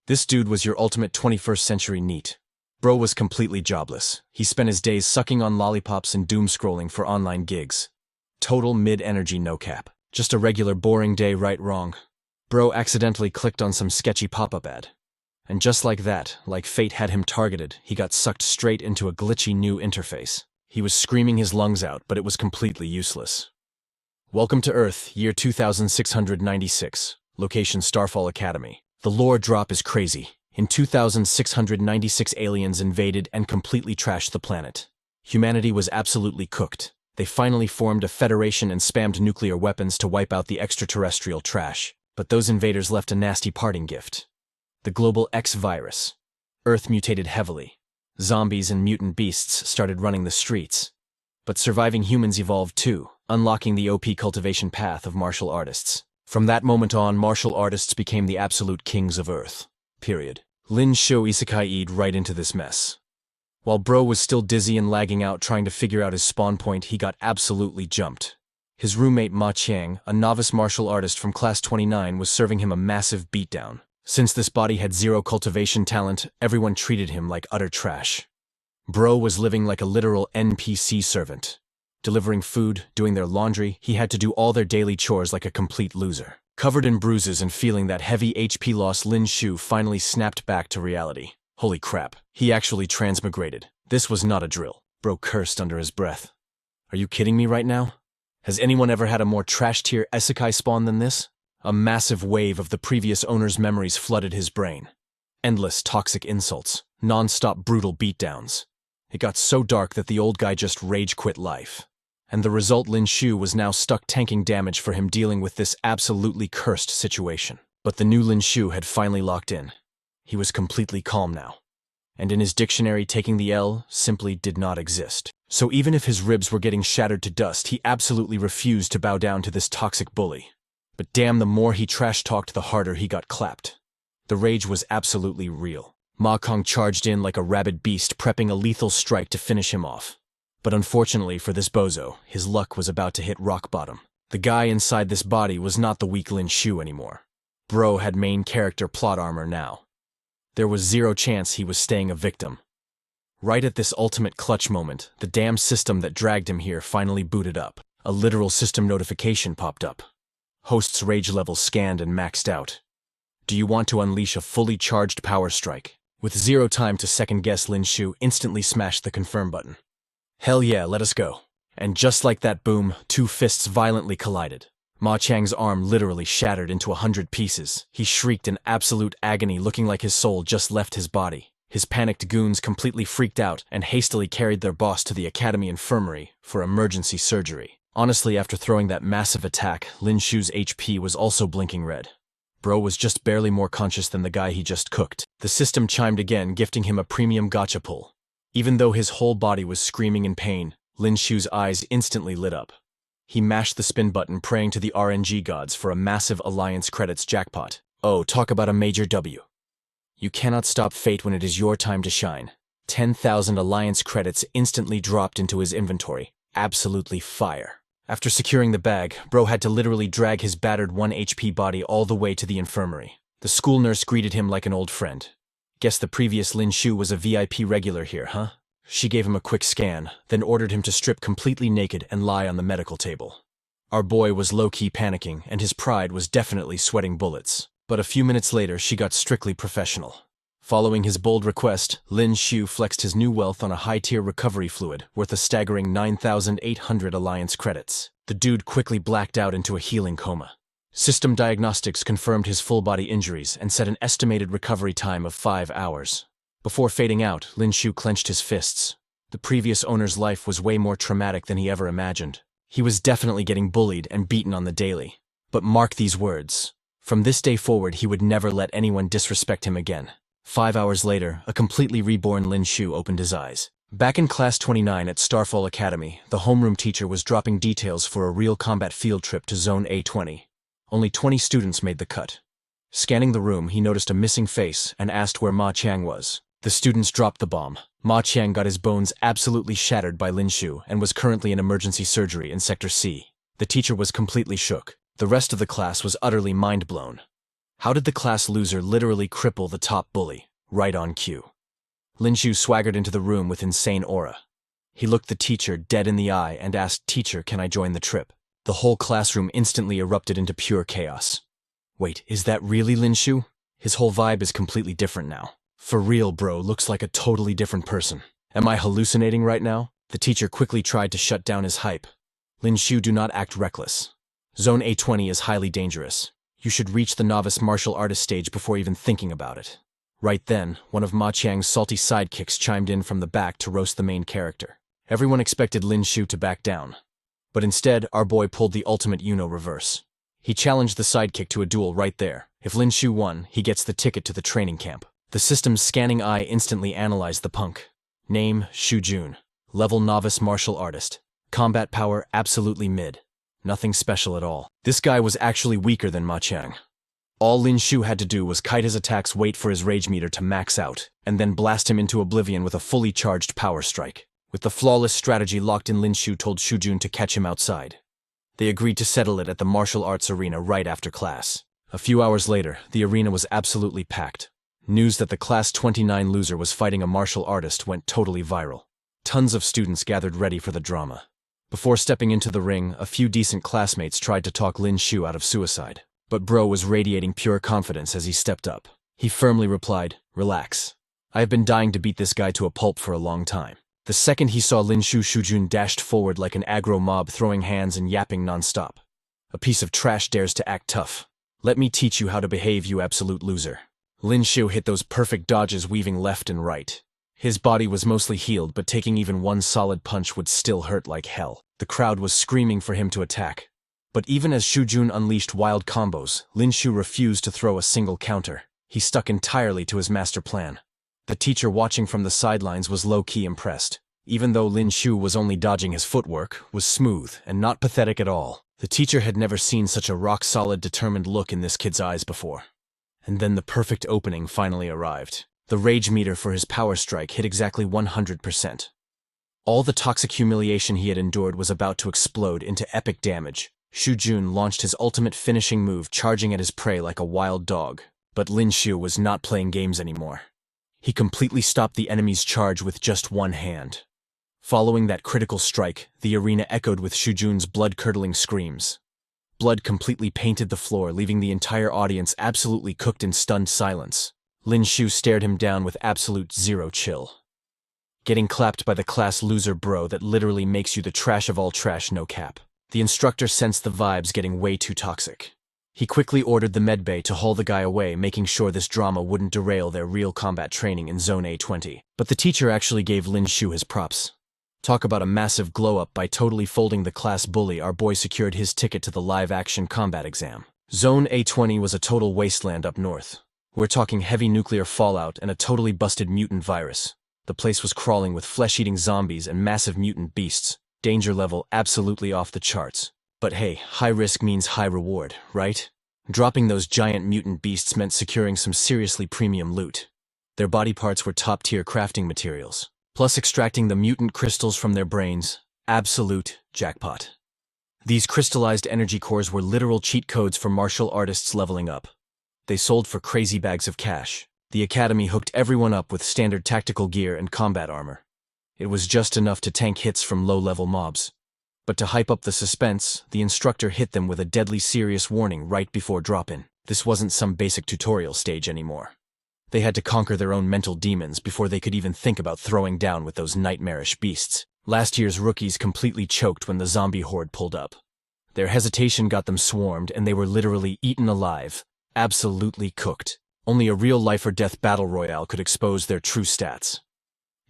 This dude was your ultimate 21st century NEET. Bro was completely jobless. He spent his days sucking on lollipops and doom-scrolling for online gigs. Total mid-energy no cap. Just a regular boring day right wrong. Bro accidentally clicked on some sketchy pop-up ad. And just like that, like fate had him targeted, he got sucked straight into a glitchy new interface. He was screaming his lungs out, but it was completely useless. Welcome to Earth, year 2696. Location Starfall Academy. The lore drop is crazy. In 2696 aliens invaded and completely trashed the planet. Humanity was absolutely cooked. They finally formed a federation and spammed nuclear weapons to wipe out the extraterrestrial trash. But those invaders left a nasty parting gift. The global X virus. Earth mutated heavily. Zombies and mutant beasts started running the streets. But surviving humans evolved too, unlocking the OP cultivation path of martial artists. From that moment on, martial artists became the absolute kings of Earth. Period. Lin Xiu isekai'd right into this mess. While bro was still dizzy and lagging out trying to figure out his spawn point, he got absolutely jumped. His roommate Ma Qiang, a novice martial artist from class 29, was serving him a massive beatdown. Since this body had zero cultivation talent, everyone treated him like utter trash. Bro was living like a literal NPC servant. Delivering food, doing their laundry, he had to do all their daily chores like a complete loser. Covered in bruises and feeling that heavy HP loss, Lin Xiu finally snapped back to reality. Holy crap, he actually transmigrated. This was not a drill. Bro cursed under his breath. Are you kidding me right now? Has anyone ever had a more trash-tier isekai spawn than this? A massive wave of the previous owner's memories flooded his brain. Endless toxic insults, non-stop brutal beatdowns. It got so dark that the old guy just rage-quit life. And the result, Lin Xiu was now stuck tanking damage for him dealing with this absolutely cursed situation. But the new Lin Xiu had finally locked in. He was completely calm now. And in his dictionary, taking the L simply did not exist. So even if his ribs were getting shattered to dust, he absolutely refused to bow down to this toxic bully. But damn, the more he trash-talked, the harder he got clapped. The rage was absolutely real. Ma Kong charged in like a rabid beast, prepping a lethal strike to finish him off. But unfortunately for this bozo, his luck was about to hit rock bottom. The guy inside this body was not the weak Lin Xiu anymore. Bro had main character plot armor now. There was zero chance he was staying a victim. Right at this ultimate clutch moment, the damn system that dragged him here finally booted up. A literal system notification popped up. Host's rage level scanned and maxed out. Do you want to unleash a fully charged power strike? With zero time to second-guess, Lin Xiu instantly smashed the confirm button. Hell yeah, let us go. And just like that boom, two fists violently collided. Ma Qiang's arm literally shattered into 100 pieces. He shrieked in absolute agony, looking like his soul just left his body. His panicked goons completely freaked out and hastily carried their boss to the academy infirmary for emergency surgery. Honestly, after throwing that massive attack, Lin Xiu's HP was also blinking red. Bro was just barely more conscious than the guy he just cooked. The system chimed again, gifting him a premium gacha pull. Even though his whole body was screaming in pain, Lin Xiu's eyes instantly lit up. He mashed the spin button, praying to the RNG gods for a massive Alliance credits jackpot. Oh, talk about a major W. You cannot stop fate when it is your time to shine. 10,000 Alliance credits instantly dropped into his inventory. Absolutely fire. After securing the bag, bro had to literally drag his battered 1 HP body all the way to the infirmary. The school nurse greeted him like an old friend. Guess the previous Lin Xiu was a VIP regular here, huh? She gave him a quick scan, then ordered him to strip completely naked and lie on the medical table. Our boy was low-key panicking, and his pride was definitely sweating bullets. But a few minutes later, she got strictly professional. Following his bold request, Lin Xiu flexed his new wealth on a high-tier recovery fluid worth a staggering 9,800 Alliance credits. The dude quickly blacked out into a healing coma. System diagnostics confirmed his full-body injuries and set an estimated recovery time of 5 hours. Before fading out, Lin Xiu clenched his fists. The previous owner's life was way more traumatic than he ever imagined. He was definitely getting bullied and beaten on the daily. But mark these words. From this day forward, he would never let anyone disrespect him again. 5 hours later, a completely reborn Lin Xiu opened his eyes. Back in class 29 at Starfall Academy, the homeroom teacher was dropping details for a real combat field trip to Zone A20. Only 20 students made the cut. Scanning the room, he noticed a missing face and asked where Ma Qiang was. The students dropped the bomb. Ma Qiang got his bones absolutely shattered by Lin Xiu and was currently in emergency surgery in Sector C. The teacher was completely shook. The rest of the class was utterly mind-blown. How did the class loser literally cripple the top bully? Right on cue. Lin Xiu swaggered into the room with insane aura. He looked the teacher dead in the eye and asked, "Teacher, can I join the trip?" The whole classroom instantly erupted into pure chaos. Wait, is that really Lin Xiu? His whole vibe is completely different now. For real, bro, looks like a totally different person. Am I hallucinating right now? The teacher quickly tried to shut down his hype. Lin Xiu, do not act reckless. Zone A20 is highly dangerous. You should reach the novice martial artist stage before even thinking about it. Right then, one of Ma Qiang's salty sidekicks chimed in from the back to roast the main character. Everyone expected Lin Xiu to back down. But instead, our boy pulled the ultimate reverse. He challenged the sidekick to a duel right there. If Lin Xiu won, he gets the ticket to the training camp. The system's scanning eye instantly analyzed the punk. Name, Xu Jun. Level novice martial artist. Combat power absolutely mid. Nothing special at all. This guy was actually weaker than Ma Qiang. All Lin Xiu had to do was kite his attacks, wait for his rage meter to max out, and then blast him into oblivion with a fully charged power strike. With the flawless strategy locked in, Lin Xiu told Xu Jun to catch him outside. They agreed to settle it at the martial arts arena right after class. A few hours later, the arena was absolutely packed. News that the Class 29 loser was fighting a martial artist went totally viral. Tons of students gathered ready for the drama. Before stepping into the ring, a few decent classmates tried to talk Lin Xiu out of suicide. But bro was radiating pure confidence as he stepped up. He firmly replied, "Relax. I have been dying to beat this guy to a pulp for a long time." The second he saw Lin Xiu, Xu Jun dashed forward like an aggro mob, throwing hands and yapping non-stop. "A piece of trash dares to act tough. Let me teach you how to behave, you absolute loser." Lin Xiu hit those perfect dodges, weaving left and right. His body was mostly healed, but taking even one solid punch would still hurt like hell. The crowd was screaming for him to attack. But even as Xu Jun unleashed wild combos, Lin Xiu refused to throw a single counter. He stuck entirely to his master plan. The teacher watching from the sidelines was low-key impressed. Even though Lin Xiu was only dodging, his footwork was smooth and not pathetic at all. The teacher had never seen such a rock-solid, determined look in this kid's eyes before. And then the perfect opening finally arrived. The rage meter for his power strike hit exactly 100%. All the toxic humiliation he had endured was about to explode into epic damage. Xu Jun launched his ultimate finishing move, charging at his prey like a wild dog. But Lin Xiu was not playing games anymore. He completely stopped the enemy's charge with just one hand. Following that critical strike, the arena echoed with Xu Jun's blood-curdling screams. Blood completely painted the floor, leaving the entire audience absolutely cooked in stunned silence. Lin Xiu stared him down with absolute zero chill. Getting clapped by the class loser, bro, that literally makes you the trash of all trash, no cap. The instructor sensed the vibes getting way too toxic. He quickly ordered the medbay to haul the guy away, making sure this drama wouldn't derail their real combat training in Zone A20. But the teacher actually gave Lin Xiu his props. Talk about a massive glow-up. By totally folding the class bully, our boy secured his ticket to the live-action combat exam. Zone A20 was a total wasteland up north. We're talking heavy nuclear fallout and a totally busted mutant virus. The place was crawling with flesh-eating zombies and massive mutant beasts. Danger level absolutely off the charts. But hey, high risk means high reward, right? Dropping those giant mutant beasts meant securing some seriously premium loot. Their body parts were top-tier crafting materials. Plus extracting the mutant crystals from their brains. Absolute jackpot. These crystallized energy cores were literal cheat codes for martial artists leveling up. They sold for crazy bags of cash. The academy hooked everyone up with standard tactical gear and combat armor. It was just enough to tank hits from low-level mobs. But to hype up the suspense, the instructor hit them with a deadly serious warning right before drop-in. This wasn't some basic tutorial stage anymore. They had to conquer their own mental demons before they could even think about throwing down with those nightmarish beasts. Last year's rookies completely choked when the zombie horde pulled up. Their hesitation got them swarmed, and they were literally eaten alive. Absolutely cooked. Only a real life-or-death battle royale could expose their true stats.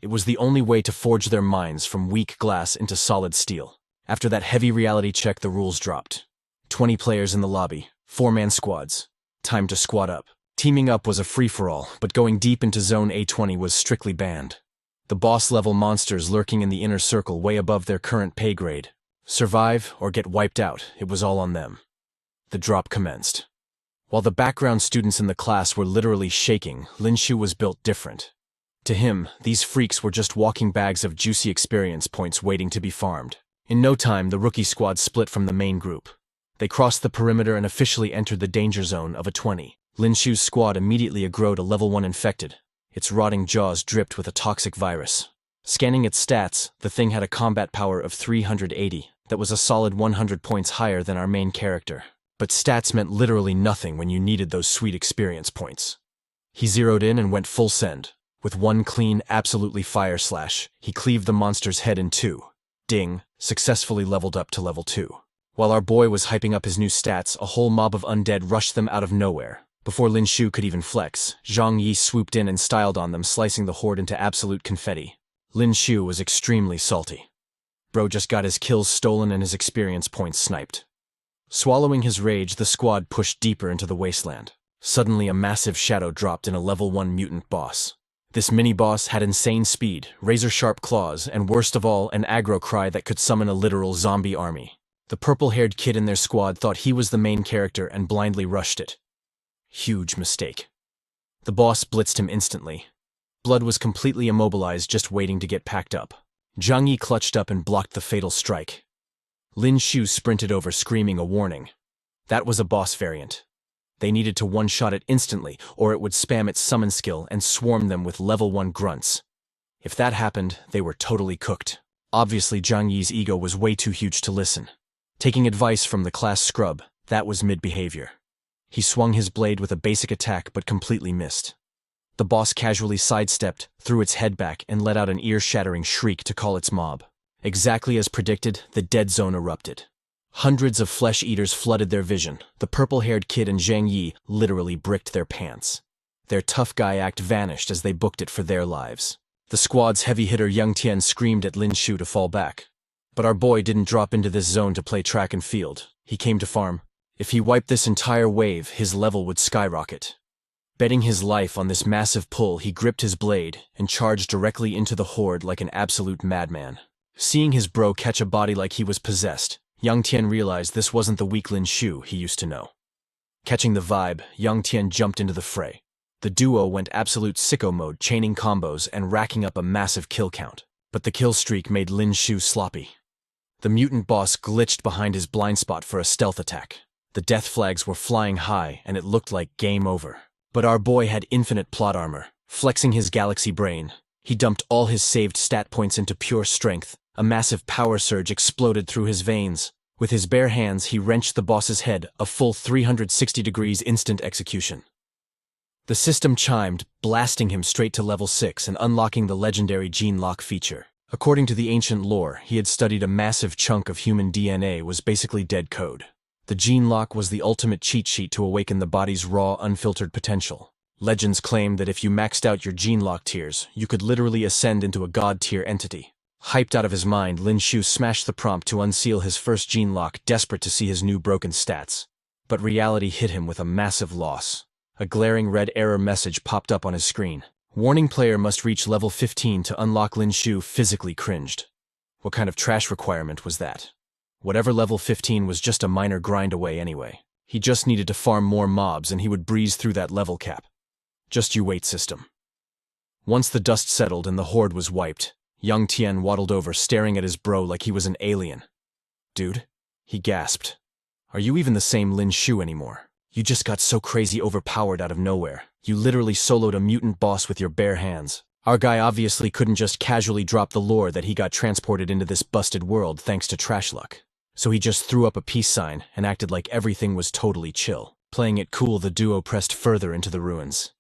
It was the only way to forge their minds from weak glass into solid steel. After that heavy reality check, the rules dropped. 20 players in the lobby, 4-man squads. Time to squad up. Teaming up was a free-for-all, but going deep into Zone A20 was strictly banned. The boss-level monsters lurking in the inner circle way above their current pay grade. Survive or get wiped out, it was all on them. The drop commenced. While the background students in the class were literally shaking, Lin Xiu was built different. To him, these freaks were just walking bags of juicy experience points waiting to be farmed. In no time, the rookie squad split from the main group. They crossed the perimeter and officially entered the danger zone of A20. Lin Xiu's squad immediately aggroed a level 1 infected. Its rotting jaws dripped with a toxic virus. Scanning its stats, the thing had a combat power of 380. That was a solid 100 points higher than our main character. But stats meant literally nothing when you needed those sweet experience points. He zeroed in and went full send. With one clean, absolutely fire slash, he cleaved the monster's head in two. Ding, successfully leveled up to level 2. While our boy was hyping up his new stats, a whole mob of undead rushed them out of nowhere. Before Lin Xiu could even flex, Zhang Yi swooped in and styled on them, slicing the horde into absolute confetti. Lin Xiu was extremely salty. Bro just got his kills stolen and his experience points sniped. Swallowing his rage, the squad pushed deeper into the wasteland. Suddenly a massive shadow dropped in a level 1 mutant boss. This mini-boss had insane speed, razor-sharp claws, and worst of all, an aggro cry that could summon a literal zombie army. The purple-haired kid in their squad thought he was the main character and blindly rushed it. Huge mistake. The boss blitzed him instantly. Blood was completely immobilized, just waiting to get packed up. Zhang Yi clutched up and blocked the fatal strike. Lin Xiu sprinted over, screaming a warning. That was a boss variant. They needed to one-shot it instantly, or it would spam its summon skill and swarm them with level 1 grunts. If that happened, they were totally cooked. Obviously, Zhang Yi's ego was way too huge to listen. Taking advice from the class scrub, that was mid-behavior. He swung his blade with a basic attack but completely missed. The boss casually sidestepped, threw its head back, and let out an ear-shattering shriek to call its mob. Exactly as predicted, the dead zone erupted. Hundreds of flesh-eaters flooded their vision. The purple-haired kid and Zhang Yi literally bricked their pants. Their tough guy act vanished as they booked it for their lives. The squad's heavy hitter Yang Tian screamed at Lin Xiu to fall back. But our boy didn't drop into this zone to play track and field. He came to farm. If he wiped this entire wave, his level would skyrocket. Betting his life on this massive pull, he gripped his blade and charged directly into the horde like an absolute madman. Seeing his bro catch a body like he was possessed, Yang Tian realized this wasn't the weak Lin Xiu he used to know. Catching the vibe, Yang Tian jumped into the fray. The duo went absolute sicko mode, chaining combos and racking up a massive kill count. But the kill streak made Lin Xiu sloppy. The mutant boss glitched behind his blind spot for a stealth attack. The death flags were flying high and it looked like game over. But our boy had infinite plot armor. Flexing his galaxy brain, he dumped all his saved stat points into pure strength. A massive power surge exploded through his veins. With his bare hands, he wrenched the boss's head, a full 360 degrees instant execution. The system chimed, blasting him straight to level 6 and unlocking the legendary gene lock feature. According to the ancient lore, he had studied a massive chunk of human DNA was basically dead code. The gene lock was the ultimate cheat sheet to awaken the body's raw, unfiltered potential. Legends claim that if you maxed out your gene lock tiers, you could literally ascend into a god-tier entity. Hyped out of his mind, Lin Xiu smashed the prompt to unseal his first gene lock, desperate to see his new broken stats. But reality hit him with a massive loss. A glaring red error message popped up on his screen. Warning: player must reach level 15 to unlock. Lin Xiu physically cringed. What kind of trash requirement was that? Whatever level 15 was just a minor grind away anyway. He just needed to farm more mobs and he would breeze through that level cap. Just you wait, system. Once the dust settled and the horde was wiped, Yang Tian waddled over, staring at his bro like he was an alien. Dude, he gasped. Are you even the same Lin Xiu anymore? You just got so crazy overpowered out of nowhere. You literally soloed a mutant boss with your bare hands. Our guy obviously couldn't just casually drop the lore that he got transported into this busted world thanks to trash luck. So he just threw up a peace sign and acted like everything was totally chill. Playing it cool, the duo pressed further into the ruins.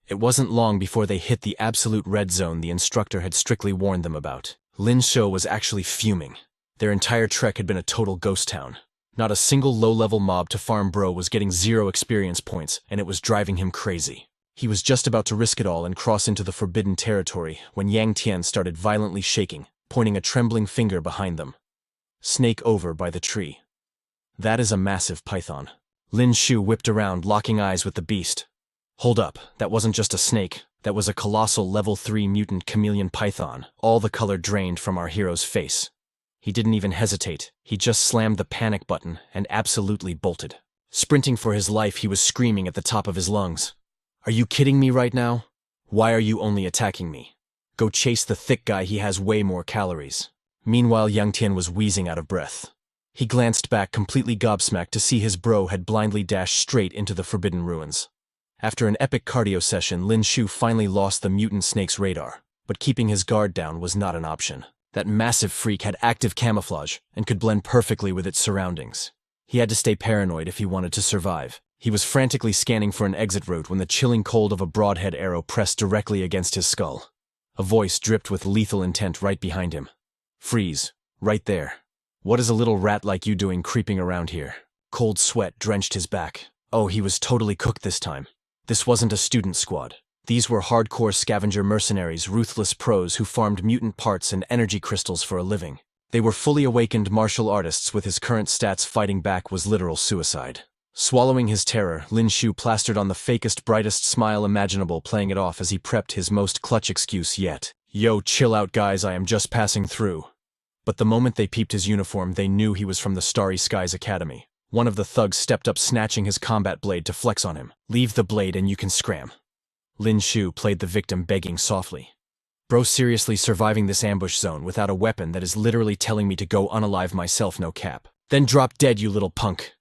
It wasn't long before they hit the absolute red zone the instructor had strictly warned them about. Lin Xiu was actually fuming. Their entire trek had been a total ghost town. Not a single low-level mob to farm bro was getting 0 experience points, and it was driving him crazy. He was just about to risk it all and cross into the forbidden territory when Yang Tian started violently shaking, pointing a trembling finger behind them. Snake over by the tree. That is a massive python. Lin Xiu whipped around, locking eyes with the beast. Hold up, that wasn't just a snake, that was a colossal level 3 mutant chameleon python, all the color drained from our hero's face. He didn't even hesitate, he just slammed the panic button and absolutely bolted. Sprinting for his life, he was screaming at the top of his lungs. Are you kidding me right now? Why are you only attacking me? Go chase the thick guy, he has way more calories. Meanwhile, Yang Tian was wheezing out of breath. He glanced back, completely gobsmacked to see his bro had blindly dashed straight into the forbidden ruins. After an epic cardio session, Lin Xiu finally lost the mutant snake's radar, but keeping his guard down was not an option. That massive freak had active camouflage and could blend perfectly with its surroundings. He had to stay paranoid if he wanted to survive. He was frantically scanning for an exit route when the chilling cold of a broadhead arrow pressed directly against his skull. A voice dripped with lethal intent right behind him. "Freeze, right there. What is a little rat like you doing creeping around here?" Cold sweat drenched his back. Oh, he was totally cooked this time. This wasn't a student squad. These were hardcore scavenger mercenaries, ruthless pros who farmed mutant parts and energy crystals for a living. They were fully awakened martial artists. With his current stats, fighting back was literal suicide. Swallowing his terror, Lin Xiu plastered on the fakest, brightest smile imaginable, playing it off as he prepped his most clutch excuse yet. "Yo, chill out guys, I am just passing through." But the moment they peeped his uniform, they knew he was from the Starry Skies Academy. One of the thugs stepped up, snatching his combat blade to flex on him. "Leave the blade and you can scram." Lin Xiu played the victim, begging softly. "Bro, seriously, surviving this ambush zone without a weapon that is literally telling me to go unalive myself, no cap. Then drop dead, you little punk."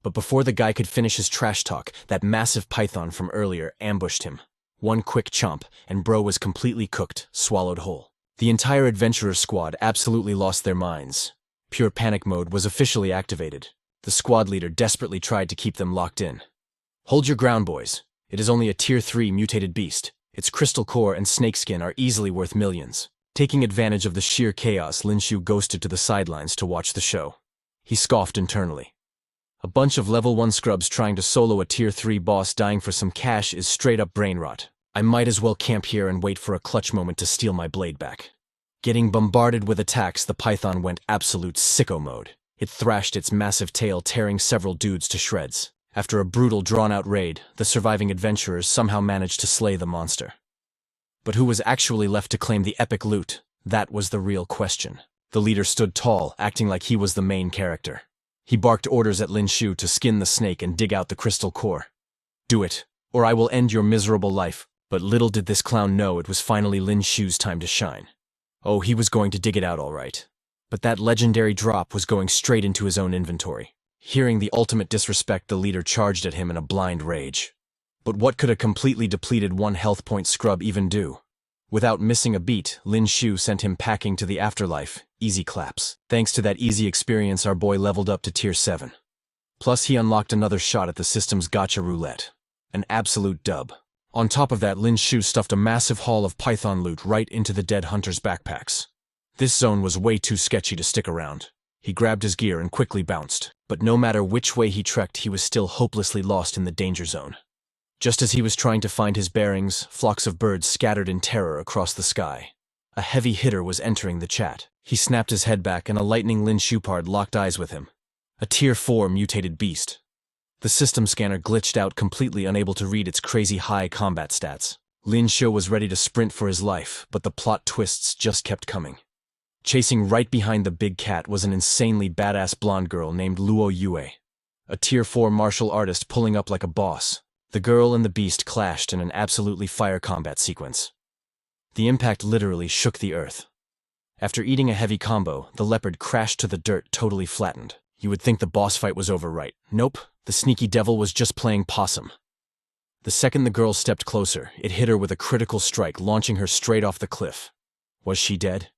But before the guy could finish his trash talk, that massive python from earlier ambushed him. One quick chomp, and bro was completely cooked, swallowed whole. The entire adventurer squad absolutely lost their minds. Pure panic mode was officially activated. The squad leader desperately tried to keep them locked in. "Hold your ground, boys. It is only a Tier 3 mutated beast. Its crystal core and snakeskin are easily worth millions." Taking advantage of the sheer chaos, Lin Xiu ghosted to the sidelines to watch the show. He scoffed internally. A bunch of level 1 scrubs trying to solo a Tier 3 boss dying for some cash is straight up brain rot. I might as well camp here and wait for a clutch moment to steal my blade back. Getting bombarded with attacks, the python went absolute sicko mode. It thrashed its massive tail, tearing several dudes to shreds. After a brutal, drawn-out raid, the surviving adventurers somehow managed to slay the monster. But who was actually left to claim the epic loot? That was the real question. The leader stood tall, acting like he was the main character. He barked orders at Lin Xiu to skin the snake and dig out the crystal core. "Do it, or I will end your miserable life." But little did this clown know it was finally Lin Xiu's time to shine. Oh, he was going to dig it out all right. But that legendary drop was going straight into his own inventory. Hearing the ultimate disrespect, the leader charged at him in a blind rage. But what could a completely depleted 1 health point scrub even do? Without missing a beat, Lin Xiu sent him packing to the afterlife. Easy claps. Thanks to that easy experience, our boy leveled up to Tier 7. Plus, he unlocked another shot at the system's gacha roulette. An absolute dub. On top of that, Lin Xiu stuffed a massive haul of python loot right into the dead hunter's backpacks. This zone was way too sketchy to stick around. He grabbed his gear and quickly bounced. But no matter which way he trekked, he was still hopelessly lost in the danger zone. Just as he was trying to find his bearings, flocks of birds scattered in terror across the sky. A heavy hitter was entering the chat. He snapped his head back, and a lightning Lin Xiupard locked eyes with him. A Tier 4 mutated beast. The system scanner glitched out, completely unable to read its crazy high combat stats. Lin Xiu was ready to sprint for his life, but the plot twists just kept coming. Chasing right behind the big cat was an insanely badass blonde girl named Luo Yue. A Tier 4 martial artist pulling up like a boss. The girl and the beast clashed in an absolutely fire combat sequence. The impact literally shook the earth. After eating a heavy combo, the leopard crashed to the dirt, totally flattened. You would think the boss fight was over, right? Nope, the sneaky devil was just playing possum. The second the girl stepped closer, it hit her with a critical strike, launching her straight off the cliff. Was she dead?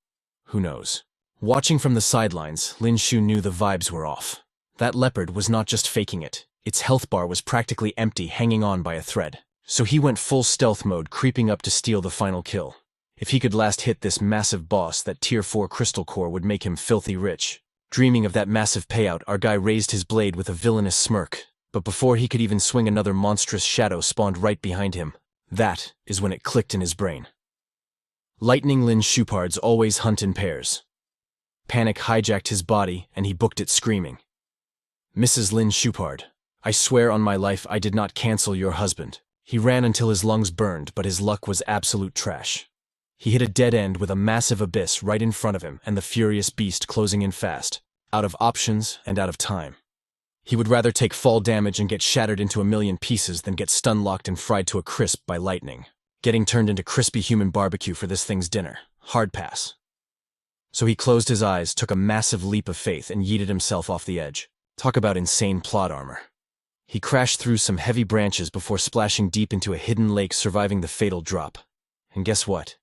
Who knows? Watching from the sidelines, Lin Xiu knew the vibes were off. That leopard was not just faking it. Its health bar was practically empty, hanging on by a thread. So he went full stealth mode, creeping up to steal the final kill. If he could last hit this massive boss, that Tier 4 crystal core would make him filthy rich. Dreaming of that massive payout, our guy raised his blade with a villainous smirk. But before he could even swing, another monstrous shadow spawned right behind him. That is when it clicked in his brain. Lightning Lin Xiupards always hunt in pairs. Panic hijacked his body, and he booked it screaming. "Mrs. Lin Xiupard, I swear on my life I did not cancel your husband." He ran until his lungs burned, but his luck was absolute trash. He hit a dead end with a massive abyss right in front of him and the furious beast closing in fast, out of options and out of time. He would rather take fall damage and get shattered into a million pieces than get stun-locked and fried to a crisp by lightning. Getting turned into crispy human barbecue for this thing's dinner. Hard pass. So he closed his eyes, took a massive leap of faith, and yeeted himself off the edge. Talk about insane plot armor. He crashed through some heavy branches before splashing deep into a hidden lake, surviving the fatal drop. And guess what?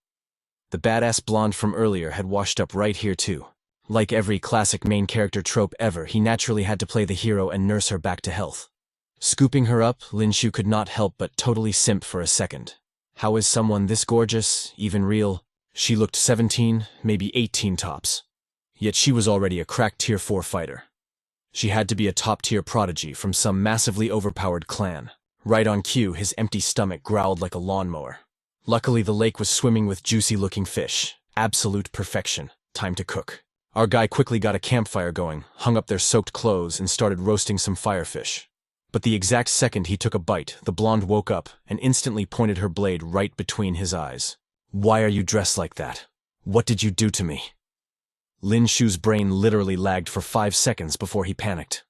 The badass blonde from earlier had washed up right here too. Like every classic main character trope ever, he naturally had to play the hero and nurse her back to health. Scooping her up, Lin Xiu could not help but totally simp for a second. How is someone this gorgeous, even real? She looked 17, maybe 18 tops. Yet she was already a cracked tier 4 fighter. She had to be a top-tier prodigy from some massively overpowered clan. Right on cue, his empty stomach growled like a lawnmower. Luckily, the lake was swimming with juicy-looking fish. Absolute perfection. Time to cook. Our guy quickly got a campfire going, hung up their soaked clothes, and started roasting some firefish. But the exact second he took a bite, the blonde woke up and instantly pointed her blade right between his eyes. "Why are you dressed like that? What did you do to me?" Lin Xiu's brain literally lagged for 5 seconds before he panicked.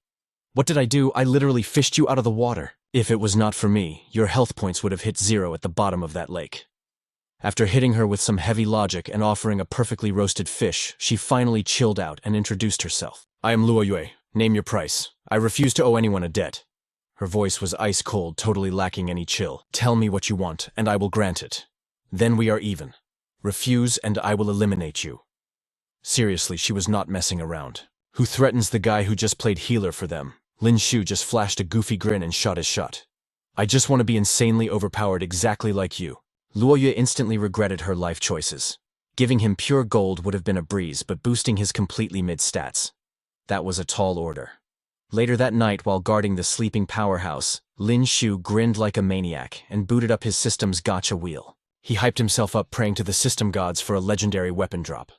"What did I do? I literally fished you out of the water. If it was not for me, your health points would have hit 0 at the bottom of that lake." After hitting her with some heavy logic and offering a perfectly roasted fish, she finally chilled out and introduced herself. "I am Luo Yue. Name your price. I refuse to owe anyone a debt." Her voice was ice cold, totally lacking any chill. "Tell me what you want, and I will grant it. Then we are even. Refuse, and I will eliminate you." Seriously, she was not messing around. Who threatens the guy who just played healer for them? Lin Xiu just flashed a goofy grin and shot his shot. "I just want to be insanely overpowered exactly like you." Luo Yue instantly regretted her life choices. Giving him pure gold would have been a breeze, but boosting his completely mid-stats. That was a tall order. Later that night, while guarding the sleeping powerhouse, Lin Xiu grinned like a maniac and booted up his system's gacha wheel. He hyped himself up, praying to the system gods for a legendary weapon drop.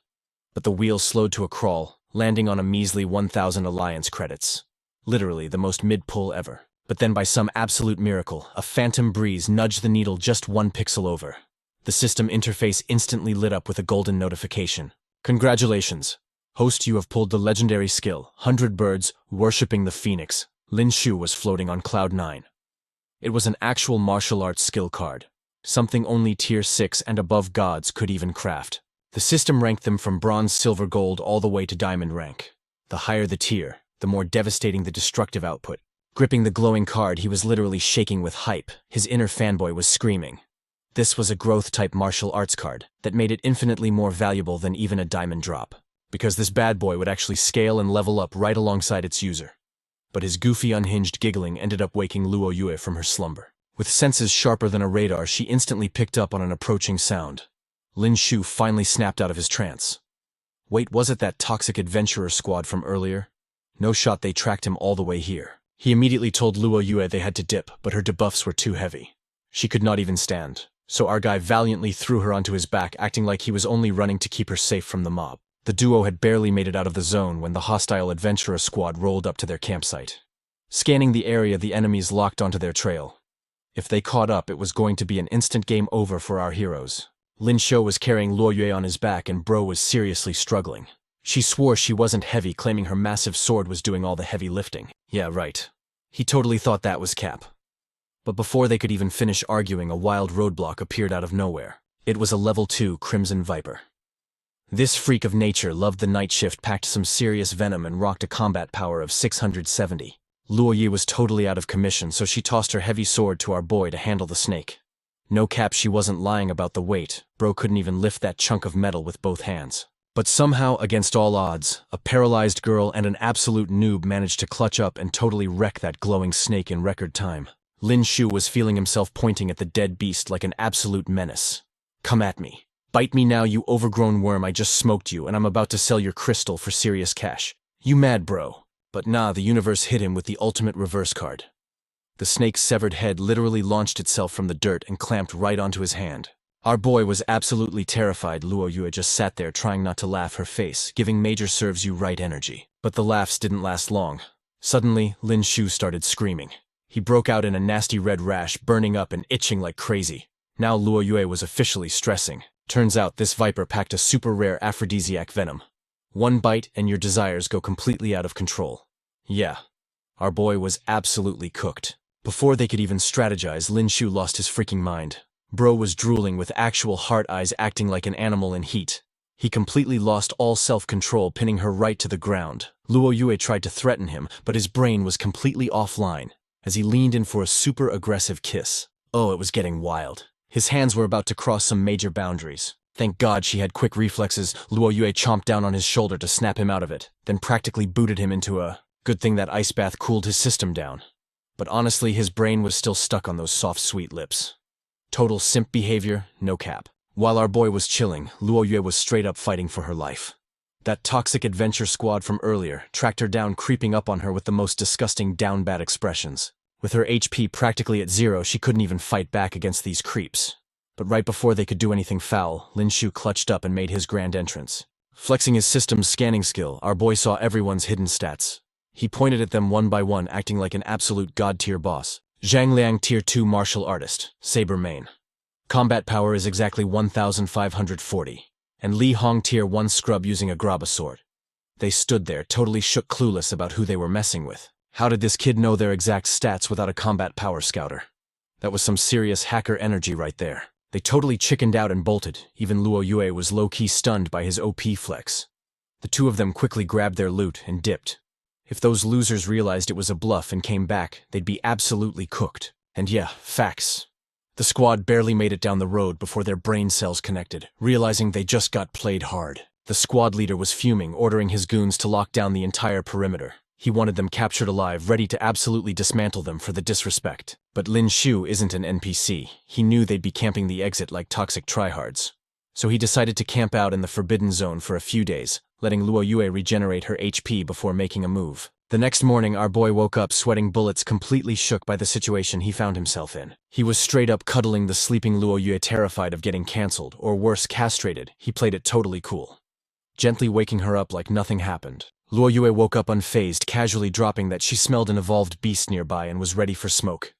But the wheel slowed to a crawl, landing on a measly 1,000 alliance credits. Literally the most mid-pull ever. But then by some absolute miracle, a phantom breeze nudged the needle just 1 pixel over. The system interface instantly lit up with a golden notification. "Congratulations. Host, you have pulled the legendary skill, 100 Birds, Worshipping the Phoenix." Lin Xiu was floating on cloud 9. It was an actual martial arts skill card. Something only tier 6 and above gods could even craft. The system ranked them from bronze, silver, gold, all the way to diamond rank. The higher the tier, the more devastating the destructive output. Gripping the glowing card, he was literally shaking with hype. His inner fanboy was screaming. This was a growth-type martial arts card that made it infinitely more valuable than even a diamond drop, because this bad boy would actually scale and level up right alongside its user. But his goofy, unhinged giggling ended up waking Luo Yue from her slumber. With senses sharper than a radar, she instantly picked up on an approaching sound. Lin Xiu finally snapped out of his trance. Wait, was it that toxic adventurer squad from earlier? No shot they tracked him all the way here. He immediately told Luo Yue they had to dip, but her debuffs were too heavy. She could not even stand, so our guy valiantly threw her onto his back, acting like he was only running to keep her safe from the mob. The duo had barely made it out of the zone when the hostile adventurer squad rolled up to their campsite. Scanning the area, the enemies locked onto their trail. If they caught up, it was going to be an instant game over for our heroes. Lin Xiu was carrying Luo Yue on his back, and Bro was seriously struggling. She swore she wasn't heavy, claiming her massive sword was doing all the heavy lifting. Yeah, right. He totally thought that was cap. But before they could even finish arguing, a wild roadblock appeared out of nowhere. It was a level 2 Crimson Viper. This freak of nature loved the night shift, packed some serious venom, and rocked a combat power of 670. Luo Yi was totally out of commission, so she tossed her heavy sword to our boy to handle the snake. No cap, she wasn't lying about the weight. Bro couldn't even lift that chunk of metal with both hands. But somehow, against all odds, a paralyzed girl and an absolute noob managed to clutch up and totally wreck that glowing snake in record time. Lin Xiu was feeling himself pointing at the dead beast like an absolute menace. "Come at me. Bite me now, you overgrown worm. I just smoked you, and I'm about to sell your crystal for serious cash. You mad, bro?" But nah, the universe hit him with the ultimate reverse card. The snake's severed head literally launched itself from the dirt and clamped right onto his hand. Our boy was absolutely terrified. Luo Yue just sat there trying not to laugh, her face giving major serves you right energy. But the laughs didn't last long. Suddenly, Lin Xiu started screaming. He broke out in a nasty red rash, burning up and itching like crazy. Now Luo Yue was officially stressing. Turns out this viper packed a super rare aphrodisiac venom. One bite and your desires go completely out of control. Yeah, our boy was absolutely cooked. Before they could even strategize, Lin Xiu lost his freaking mind. Bro was drooling with actual heart eyes, acting like an animal in heat. He completely lost all self-control, pinning her right to the ground. Luo Yue tried to threaten him, but his brain was completely offline. as he leaned in for a super aggressive kiss. Oh, it was getting wild. His hands were about to cross some major boundaries. Thank God she had quick reflexes. Luo Yue chomped down on his shoulder to snap him out of it, then practically booted him into a... Good thing that ice bath cooled his system down. But honestly, his brain was still stuck on those soft, sweet lips. Total simp behavior, no cap. While our boy was chilling, Luo Yue was straight up fighting for her life. That toxic adventure squad from earlier tracked her down, creeping up on her with the most disgusting down bad expressions. With her HP practically at zero, she couldn't even fight back against these creeps. But right before they could do anything foul, Lin Xiu clutched up and made his grand entrance. Flexing his system's scanning skill, our boy saw everyone's hidden stats. He pointed at them one by one, acting like an absolute god-tier boss. Zhang Liang Tier 2 Martial Artist, Saber Main. Combat power is exactly 1,540. And Li Hong Tier 1 Scrub using a Graba sword. They stood there, totally shook, clueless about who they were messing with. How did this kid know their exact stats without a combat power scouter? That was some serious hacker energy right there. They totally chickened out and bolted. Even Luo Yue was low-key stunned by his OP flex. The two of them quickly grabbed their loot and dipped. If those losers realized it was a bluff and came back, they'd be absolutely cooked. And yeah, facts. The squad barely made it down the road before their brain cells connected, realizing they just got played hard. The squad leader was fuming, ordering his goons to lock down the entire perimeter. He wanted them captured alive, ready to absolutely dismantle them for the disrespect. But Lin Xiu isn't an NPC. He knew they'd be camping the exit like toxic tryhards. So he decided to camp out in the Forbidden Zone for a few days, letting Luo Yue regenerate her HP before making a move. The next morning, our boy woke up sweating bullets, completely shook by the situation he found himself in. He was straight up cuddling the sleeping Luo Yue, terrified of getting cancelled, or worse, castrated. He played it totally cool, gently waking her up like nothing happened. Luo Yue woke up unfazed, casually dropping that she smelled an evolved beast nearby and was ready for smoke.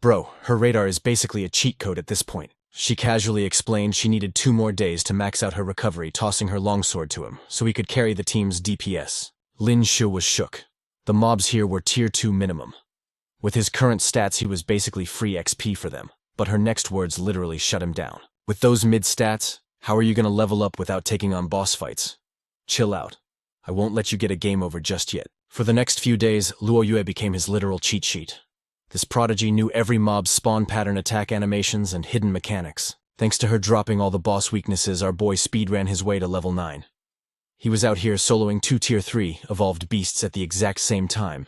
Bro, her radar is basically a cheat code at this point. She casually explained she needed 2 more days to max out her recovery, tossing her longsword to him, so he could carry the team's DPS. Lin Xiu was shook. The mobs here were Tier 2 minimum. With his current stats, he was basically free XP for them, but her next words literally shut him down. With those mid stats, how are you gonna level up without taking on boss fights? Chill out. I won't let you get a game over just yet. For the next few days, Luo Yue became his literal cheat sheet. This prodigy knew every mob's spawn pattern, attack animations, and hidden mechanics. Thanks to her dropping all the boss weaknesses, our boy speedran his way to level 9. He was out here soloing 2 Tier 3 evolved beasts at the exact same time.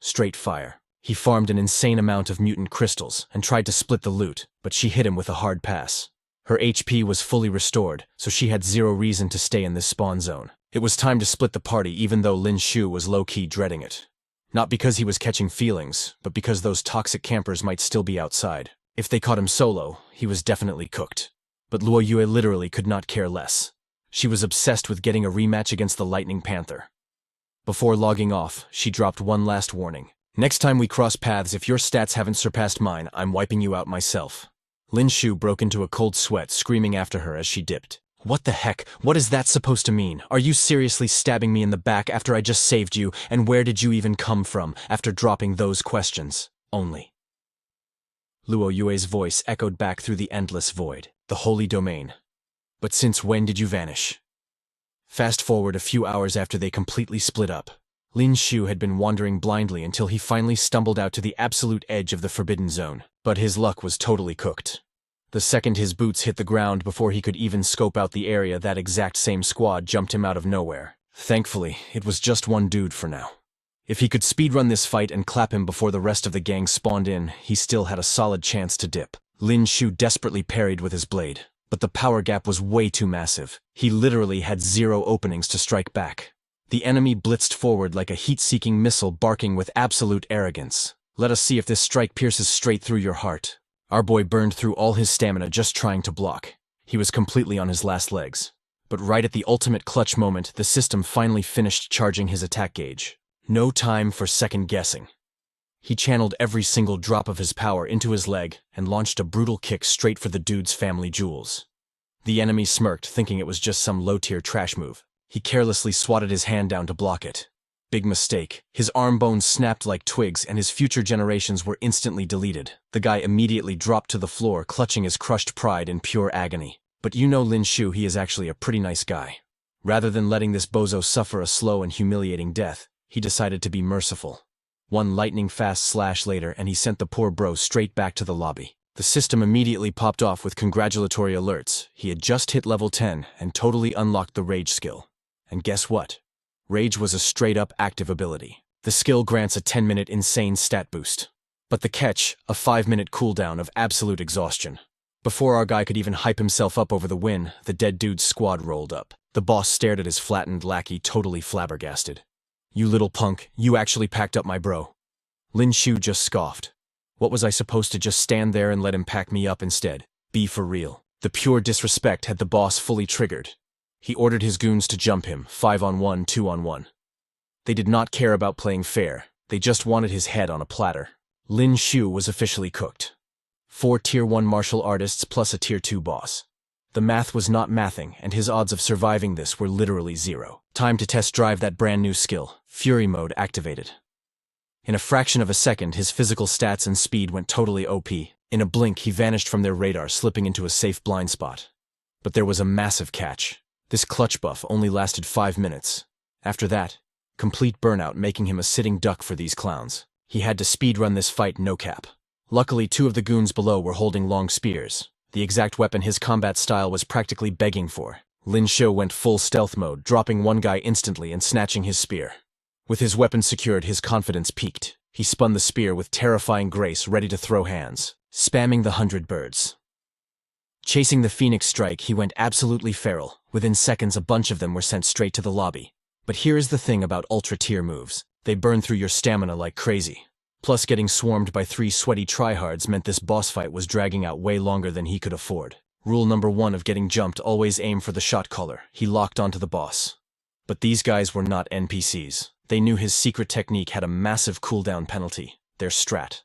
Straight fire. He farmed an insane amount of mutant crystals and tried to split the loot, but she hit him with a hard pass. Her HP was fully restored, so she had zero reason to stay in this spawn zone. It was time to split the party, even though Lin Xiu was low-key dreading it. Not because he was catching feelings, but because those toxic campers might still be outside. If they caught him solo, he was definitely cooked. But Luo Yue literally could not care less. She was obsessed with getting a rematch against the Lightning Panther. Before logging off, she dropped one last warning. Next time we cross paths, if your stats haven't surpassed mine, I'm wiping you out myself. Lin Xiu broke into a cold sweat, screaming after her as she dipped. What the heck? What is that supposed to mean? Are you seriously stabbing me in the back after I just saved you? And where did you even come from after dropping those questions? Only. Luo Yue's voice echoed back through the endless void. The holy domain. But since when did you vanish? Fast forward a few hours after they completely split up. Lin Xiu had been wandering blindly until he finally stumbled out to the absolute edge of the Forbidden Zone. But his luck was totally cooked. The second his boots hit the ground, before he could even scope out the area, that exact same squad jumped him out of nowhere. Thankfully, it was just one dude for now. If he could speedrun this fight and clap him before the rest of the gang spawned in, he still had a solid chance to dip. Lin Xiu desperately parried with his blade, but the power gap was way too massive. He literally had 0 openings to strike back. The enemy blitzed forward like a heat-seeking missile, barking with absolute arrogance. Let us see if this strike pierces straight through your heart. Our boy burned through all his stamina just trying to block. He was completely on his last legs. But right at the ultimate clutch moment, the system finally finished charging his attack gauge. No time for second guessing. He channeled every single drop of his power into his leg and launched a brutal kick straight for the dude's family jewels. The enemy smirked, thinking it was just some low-tier trash move. He carelessly swatted his hand down to block it. Big mistake. His arm bones snapped like twigs and his future generations were instantly deleted. The guy immediately dropped to the floor, clutching his crushed pride in pure agony. But you know Lin Xiu, he is actually a pretty nice guy. Rather than letting this bozo suffer a slow and humiliating death, he decided to be merciful. One lightning-fast slash later and he sent the poor bro straight back to the lobby. The system immediately popped off with congratulatory alerts. He had just hit level 10 and totally unlocked the Rage skill. And guess what? Rage was a straight-up active ability. The skill grants a 10-minute insane stat boost. But the catch, a 5-minute cooldown of absolute exhaustion. Before our guy could even hype himself up over the win, the dead dude's squad rolled up. The boss stared at his flattened lackey, totally flabbergasted. "You little punk, you actually packed up my bro." Lin Xiu just scoffed. What was I supposed to just stand there and let him pack me up instead? Be for real. The pure disrespect had the boss fully triggered. He ordered his goons to jump him, 5-on-1, 2-on-1. They did not care about playing fair, they just wanted his head on a platter. Lin Xiu was officially cooked. 4 Tier 1 martial artists plus a Tier 2 boss. The math was not mathing, and his odds of surviving this were literally 0. Time to test drive that brand new skill, Fury Mode activated. In a fraction of a second, his physical stats and speed went totally OP. In a blink, he vanished from their radar, slipping into a safe blind spot. But there was a massive catch. This clutch buff only lasted 5 minutes. After that, complete burnout, making him a sitting duck for these clowns. He had to speedrun this fight no cap. Luckily, 2 of the goons below were holding long spears, the exact weapon his combat style was practically begging for. Lin Xiu went full stealth mode, dropping one guy instantly and snatching his spear. With his weapon secured, his confidence peaked. He spun the spear with terrifying grace, ready to throw hands, spamming the 100 birds. Chasing the Phoenix strike, he went absolutely feral. Within seconds, a bunch of them were sent straight to the lobby. But here is the thing about ultra-tier moves. They burn through your stamina like crazy. Plus, getting swarmed by 3 sweaty tryhards meant this boss fight was dragging out way longer than he could afford. Rule number 1 of getting jumped: always aim for the shot caller. He locked onto the boss. But these guys were not NPCs. They knew his secret technique had a massive cooldown penalty, their strat.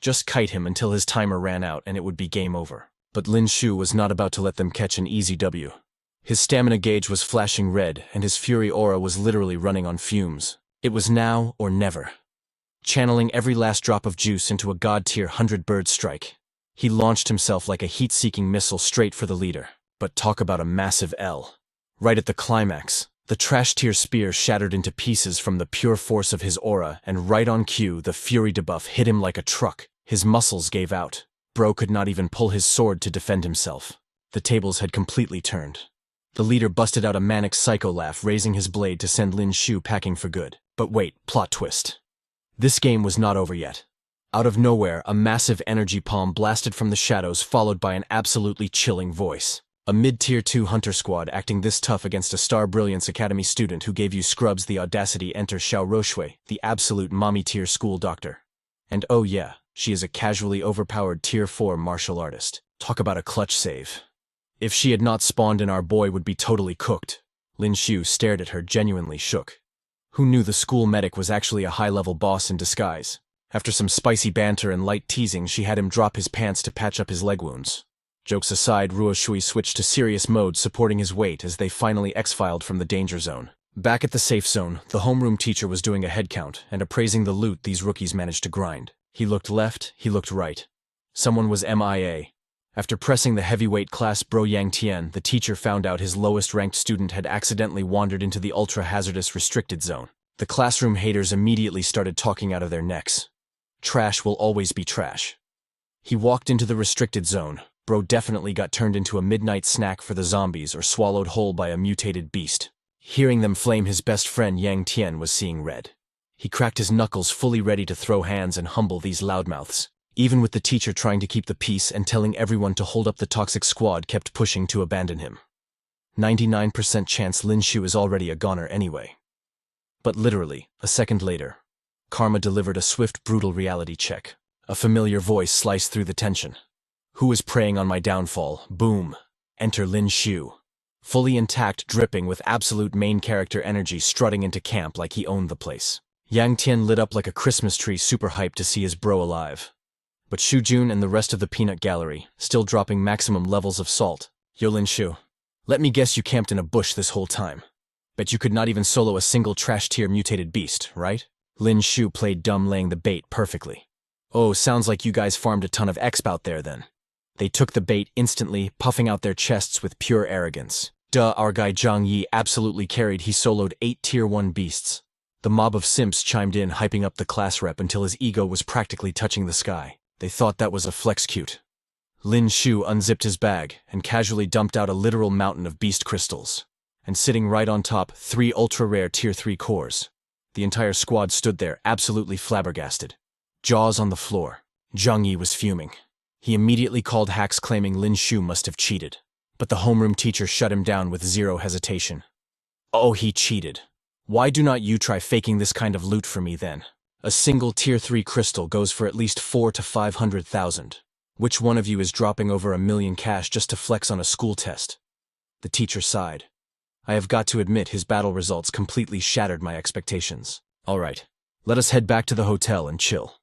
Just kite him until his timer ran out and it would be game over. But Lin Xiu was not about to let them catch an easy W. His stamina gauge was flashing red and his fury aura was literally running on fumes. It was now or never. Channeling every last drop of juice into a god-tier 100-bird strike, he launched himself like a heat-seeking missile straight for the leader. But talk about a massive L. Right at the climax, the trash-tier spear shattered into pieces from the pure force of his aura, and right on cue, the fury debuff hit him like a truck. His muscles gave out. Bro could not even pull his sword to defend himself. The tables had completely turned. The leader busted out a manic psycho laugh, raising his blade to send Lin Xiu packing for good. But wait, plot twist. This game was not over yet. Out of nowhere, a massive energy palm blasted from the shadows, followed by an absolutely chilling voice. A mid-tier 2 hunter squad acting this tough against a Star Brilliance Academy student who gave you scrubs the audacity enter Xiao Roxue, the absolute mommy-tier school doctor. And oh yeah, she is a casually overpowered Tier 4 martial artist. Talk about a clutch save. If she had not spawned in, our boy would be totally cooked. Lin Xiu stared at her, genuinely shook. Who knew the school medic was actually a high-level boss in disguise? After some spicy banter and light teasing, she had him drop his pants to patch up his leg wounds. Jokes aside, Ruo Shui switched to serious mode, supporting his weight as they finally exfiled from the danger zone. Back at the safe zone, the homeroom teacher was doing a head count and appraising the loot these rookies managed to grind. He looked left, he looked right. Someone was MIA. After pressing the heavyweight class Bro Yang Tian, the teacher found out his lowest-ranked student had accidentally wandered into the ultra-hazardous restricted zone. The classroom haters immediately started talking out of their necks. Trash will always be trash. He walked into the restricted zone. Bro definitely got turned into a midnight snack for the zombies or swallowed whole by a mutated beast. Hearing them flame his best friend Yang Tian was seeing red. He cracked his knuckles, fully ready to throw hands and humble these loudmouths. Even with the teacher trying to keep the peace and telling everyone to hold up, the toxic squad kept pushing to abandon him. 99% chance Lin Xiu is already a goner anyway. But literally, a second later, karma delivered a swift, brutal reality check. A familiar voice sliced through the tension. Who is preying on my downfall? Boom. Enter Lin Xiu. Fully intact, dripping with absolute main character energy, strutting into camp like he owned the place. Yang Tian lit up like a Christmas tree, super hyped to see his bro alive. But Shu Jun and the rest of the peanut gallery, still dropping maximum levels of salt. Yo Lin Xiu, let me guess you camped in a bush this whole time. Bet you could not even solo a single trash-tier mutated beast, right? Lin Xiu played dumb, laying the bait perfectly. Oh, sounds like you guys farmed a ton of exp out there then. They took the bait instantly, puffing out their chests with pure arrogance. Duh, our guy Zhang Yi absolutely carried. He soloed 8 Tier 1 beasts. The mob of simps chimed in, hyping up the class rep until his ego was practically touching the sky. They thought that was a flex cute. Lin Xiu unzipped his bag and casually dumped out a literal mountain of beast crystals. And sitting right on top, 3 ultra-rare Tier 3 cores. The entire squad stood there, absolutely flabbergasted. Jaws on the floor. Zhang Yi was fuming. He immediately called hacks, claiming Lin Xiu must have cheated. But the homeroom teacher shut him down with zero hesitation. Oh, he cheated. Why do not you try faking this kind of loot for me then? A single Tier 3 crystal goes for at least 4 to 500,000. Which one of you is dropping over $1 million cash just to flex on a school test? The teacher sighed. I have got to admit his battle results completely shattered my expectations. All right, let us head back to the hotel and chill.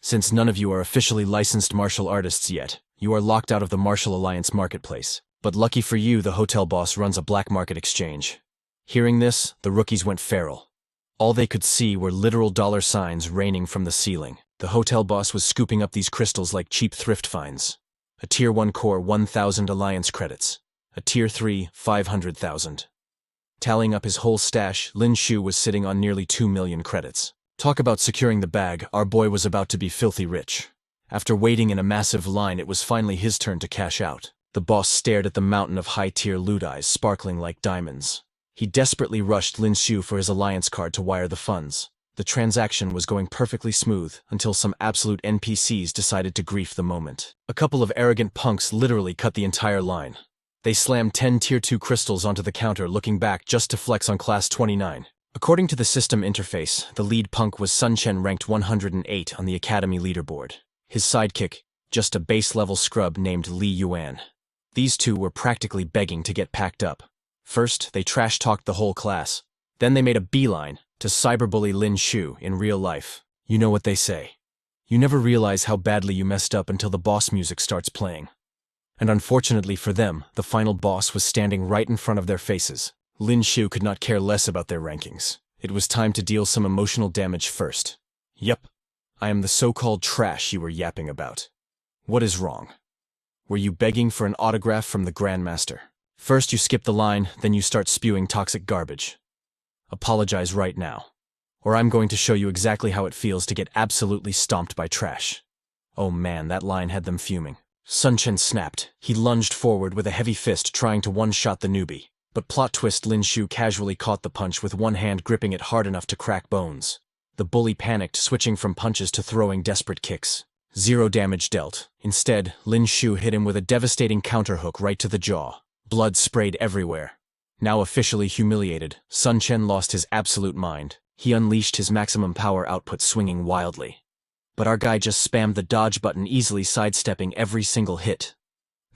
Since none of you are officially licensed martial artists yet, you are locked out of the Martial Alliance marketplace. But lucky for you, the hotel boss runs a black market exchange. Hearing this, the rookies went feral. All they could see were literal dollar signs raining from the ceiling. The hotel boss was scooping up these crystals like cheap thrift finds. A Tier 1 core, 1,000 Alliance credits. A Tier 3, 500,000. Tallying up his whole stash, Lin Xiu was sitting on nearly 2 million credits. Talk about securing the bag, our boy was about to be filthy rich. After waiting in a massive line, it was finally his turn to cash out. The boss stared at the mountain of high-tier loot eyes sparkling like diamonds. He desperately rushed Lin Xiu for his Alliance card to wire the funds. The transaction was going perfectly smooth until some absolute NPCs decided to grief the moment. A couple of arrogant punks literally cut the entire line. They slammed 10 Tier 2 crystals onto the counter, looking back just to flex on Class 29. According to the system interface, the lead punk was Sun Chen, ranked 108 on the Academy leaderboard. His sidekick, just a base-level scrub named Li Yuan. These two were practically begging to get packed up. First, they trash-talked the whole class. Then they made a beeline to cyberbully Lin Xiu in real life. You know what they say. You never realize how badly you messed up until the boss music starts playing. And unfortunately for them, the final boss was standing right in front of their faces. Lin Xiu could not care less about their rankings. It was time to deal some emotional damage first. Yep, I am the so-called trash you were yapping about. What is wrong? Were you begging for an autograph from the Grandmaster? First you skip the line, then you start spewing toxic garbage. Apologize right now, or I'm going to show you exactly how it feels to get absolutely stomped by trash. Oh man, that line had them fuming. Sun Chen snapped. He lunged forward with a heavy fist, trying to one-shot the newbie. But plot twist, Lin Xiu casually caught the punch with one hand, gripping it hard enough to crack bones. The bully panicked, switching from punches to throwing desperate kicks. Zero damage dealt. Instead, Lin Xiu hit him with a devastating counterhook right to the jaw. Blood sprayed everywhere. Now officially humiliated, Sun Chen lost his absolute mind. He unleashed his maximum power output, swinging wildly. But our guy just spammed the dodge button, easily sidestepping every single hit.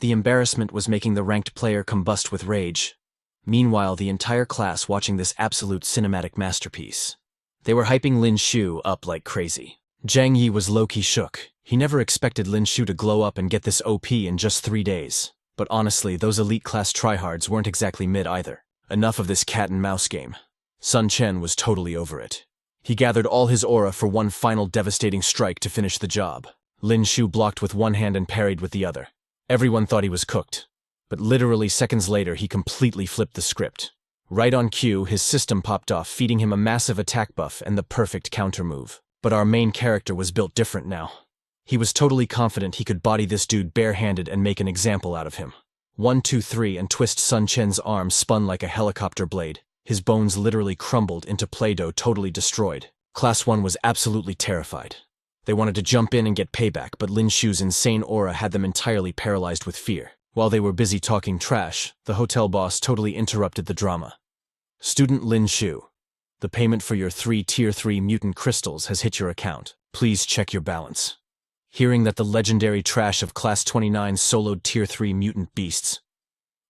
The embarrassment was making the ranked player combust with rage. Meanwhile, the entire class watching this absolute cinematic masterpiece. They were hyping Lin Xiu up like crazy. Zhang Yi was low-key shook. He never expected Lin Xiu to glow up and get this OP in just 3 days. But honestly, those elite class tryhards weren't exactly mid either. Enough of this cat-and-mouse game. Sun Chen was totally over it. He gathered all his aura for one final devastating strike to finish the job. Lin Xiu blocked with one hand and parried with the other. Everyone thought he was cooked. But literally seconds later, he completely flipped the script. Right on cue, his system popped off, feeding him a massive attack buff and the perfect counter move. But our main character was built different now. He was totally confident he could body this dude barehanded and make an example out of him. 1, 2, 3 and twist. Sun Chen's arm spun like a helicopter blade. His bones literally crumbled into Play-Doh, totally destroyed. Class 1 was absolutely terrified. They wanted to jump in and get payback, but Lin Xiu's insane aura had them entirely paralyzed with fear. While they were busy talking trash, the hotel boss totally interrupted the drama. Student Lin Xiu, the payment for your 3 Tier 3 mutant crystals has hit your account. Please check your balance. Hearing that the legendary trash of Class 29 soloed Tier 3 mutant beasts,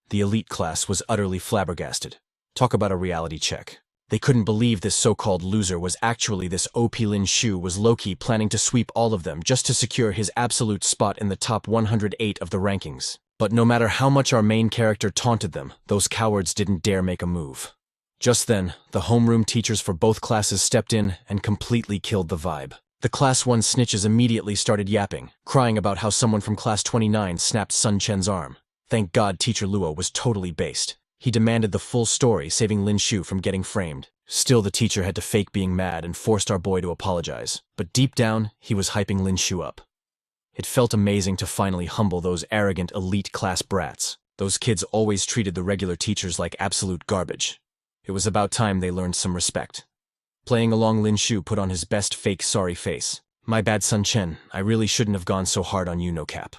the elite class was utterly flabbergasted. Talk about a reality check. They couldn't believe this so-called loser was actually this OP. Lin Xiu was low-key planning to sweep all of them just to secure his absolute spot in the top 108 of the rankings. But no matter how much our main character taunted them, those cowards didn't dare make a move. Just then, the homeroom teachers for both classes stepped in and completely killed the vibe. The Class 1 snitches immediately started yapping, crying about how someone from Class 29 snapped Sun Chen's arm. Thank God Teacher Luo was totally based. He demanded the full story, saving Lin Xiu from getting framed. Still, the teacher had to fake being mad and forced our boy to apologize. But deep down, he was hyping Lin Xiu up. It felt amazing to finally humble those arrogant elite class brats. Those kids always treated the regular teachers like absolute garbage. It was about time they learned some respect. Playing along, Lin Xiu put on his best fake sorry face. My bad, Sun Chen. I really shouldn't have gone so hard on you, no cap.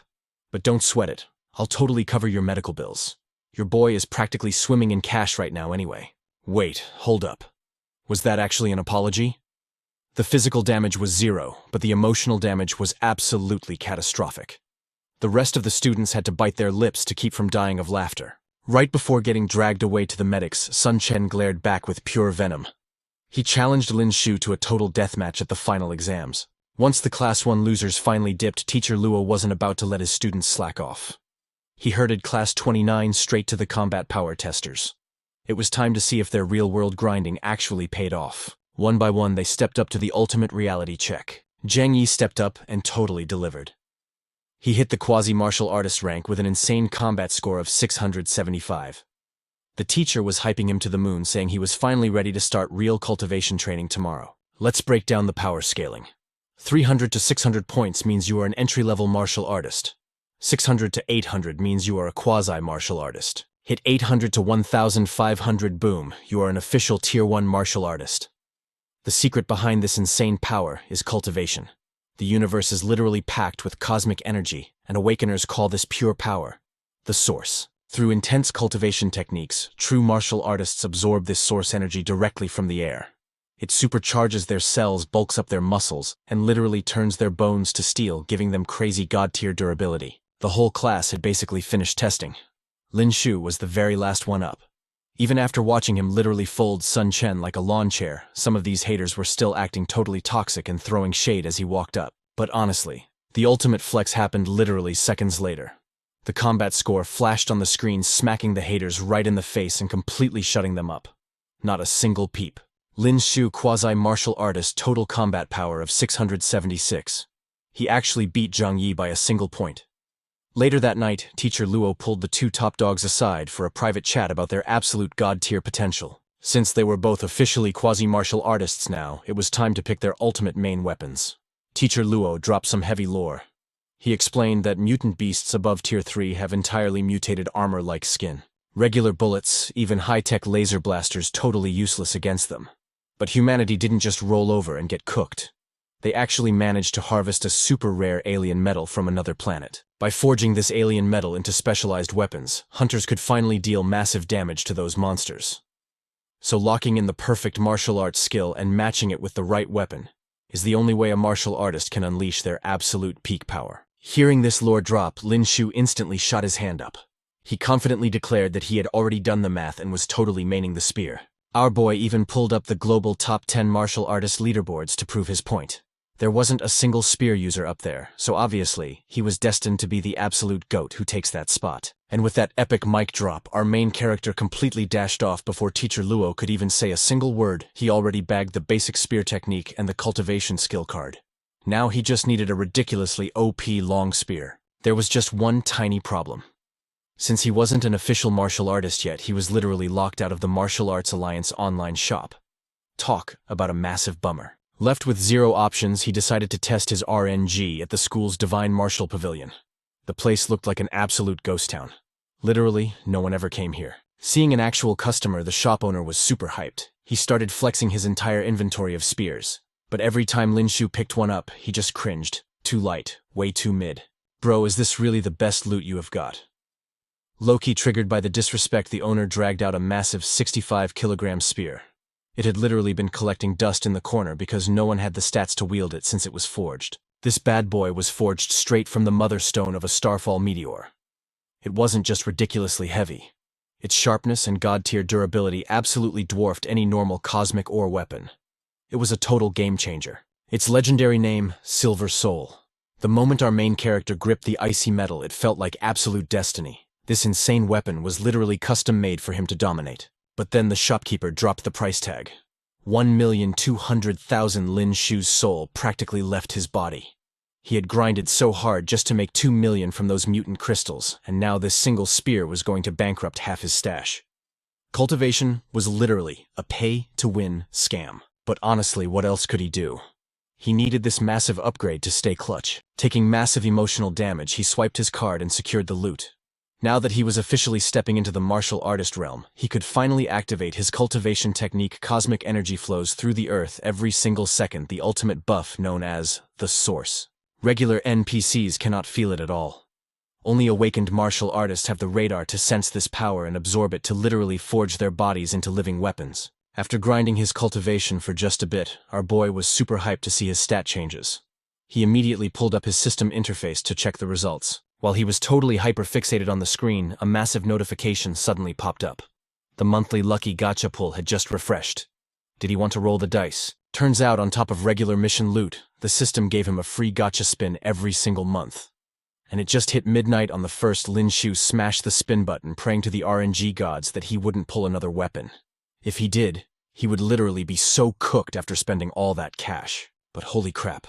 But don't sweat it. I'll totally cover your medical bills. Your boy is practically swimming in cash right now anyway. Wait, hold up. Was that actually an apology? The physical damage was 0, but the emotional damage was absolutely catastrophic. The rest of the students had to bite their lips to keep from dying of laughter. Right before getting dragged away to the medics, Sun Chen glared back with pure venom. He challenged Lin Xiu to a total deathmatch at the final exams. Once the Class 1 losers finally dipped, Teacher Luo wasn't about to let his students slack off. He herded Class 29 straight to the combat power testers. It was time to see if their real-world grinding actually paid off. One by one, they stepped up to the ultimate reality check. Zhang Yi stepped up and totally delivered. He hit the quasi-martial artist rank with an insane combat score of 675. The teacher was hyping him to the moon, saying he was finally ready to start real cultivation training tomorrow. Let's break down the power scaling. 300 to 600 points means you are an entry-level martial artist. 600 to 800 means you are a quasi-martial artist. Hit 800 to 1,500, boom, you are an official Tier 1 martial artist. The secret behind this insane power is cultivation. The universe is literally packed with cosmic energy, and awakeners call this pure power, the source. Through intense cultivation techniques, true martial artists absorb this source energy directly from the air. It supercharges their cells, bulks up their muscles, and literally turns their bones to steel, giving them crazy god-tier durability. The whole class had basically finished testing. Lin Xiu was the very last one up. Even after watching him literally fold Sun Chen like a lawn chair, some of these haters were still acting totally toxic and throwing shade as he walked up. But honestly, the ultimate flex happened literally seconds later. The combat score flashed on the screen, smacking the haters right in the face and completely shutting them up. Not a single peep. Lin Xiu, quasi-martial artist, total combat power of 676. He actually beat Zhang Yi by a single point. Later that night, Teacher Luo pulled the two top dogs aside for a private chat about their absolute god-tier potential. Since they were both officially quasi-martial artists now, it was time to pick their ultimate main weapons. Teacher Luo dropped some heavy lore. He explained that mutant beasts above Tier 3 have entirely mutated armor-like skin. Regular bullets, even high-tech laser blasters, totally useless against them. But humanity didn't just roll over and get cooked. They actually managed to harvest a super rare alien metal from another planet. By forging this alien metal into specialized weapons, hunters could finally deal massive damage to those monsters. So locking in the perfect martial arts skill and matching it with the right weapon is the only way a martial artist can unleash their absolute peak power. Hearing this lore drop, Lin Xiu instantly shot his hand up. He confidently declared that he had already done the math and was totally maining the spear. Our boy even pulled up the global top 10 martial artist leaderboards to prove his point. There wasn't a single spear user up there, so obviously, he was destined to be the absolute GOAT who takes that spot. And with that epic mic drop, our main character completely dashed off before Teacher Luo could even say a single word. He already bagged the basic spear technique and the cultivation skill card. Now he just needed a ridiculously OP long spear. There was just one tiny problem. Since he wasn't an official martial artist yet, he was literally locked out of the Martial Arts Alliance online shop. Talk about a massive bummer. Left with 0 options, he decided to test his RNG at the school's Divine Martial Pavilion. The place looked like an absolute ghost town. Literally, no one ever came here. Seeing an actual customer, the shop owner was super hyped. He started flexing his entire inventory of spears. But every time Lin Xiu picked one up, he just cringed. Too light, way too mid. Bro, is this really the best loot you have got? Low-key triggered by the disrespect, the owner dragged out a massive 65-kilogram spear. It had literally been collecting dust in the corner because no one had the stats to wield it since it was forged. This bad boy was forged straight from the mother stone of a Starfall meteor. It wasn't just ridiculously heavy. Its sharpness and god-tier durability absolutely dwarfed any normal cosmic ore weapon. It was a total game-changer. Its legendary name, Silver Soul. The moment our main character gripped the icy metal, it felt like absolute destiny. This insane weapon was literally custom-made for him to dominate. But then the shopkeeper dropped the price tag. 1,200,000 Lin Xiu's soul practically left his body. He had grinded so hard just to make 2 million from those mutant crystals, and now this single spear was going to bankrupt half his stash. Cultivation was literally a pay-to-win scam. But honestly, what else could he do? He needed this massive upgrade to stay clutch. Taking massive emotional damage, he swiped his card and secured the loot. Now that he was officially stepping into the martial artist realm, he could finally activate his cultivation technique. Cosmic energy flows through the earth every single second, the ultimate buff known as the Source. Regular NPCs cannot feel it at all. Only awakened martial artists have the radar to sense this power and absorb it to literally forge their bodies into living weapons. After grinding his cultivation for just a bit, our boy was super hyped to see his stat changes. He immediately pulled up his system interface to check the results. While he was totally hyper-fixated on the screen, a massive notification suddenly popped up. The monthly lucky gacha pull had just refreshed. Did he want to roll the dice? Turns out, on top of regular mission loot, the system gave him a free gacha spin every single month. And it just hit midnight on the first. Lin Xiu smashed the spin button, praying to the RNG gods that he wouldn't pull another weapon. If he did, he would literally be so cooked after spending all that cash. But holy crap.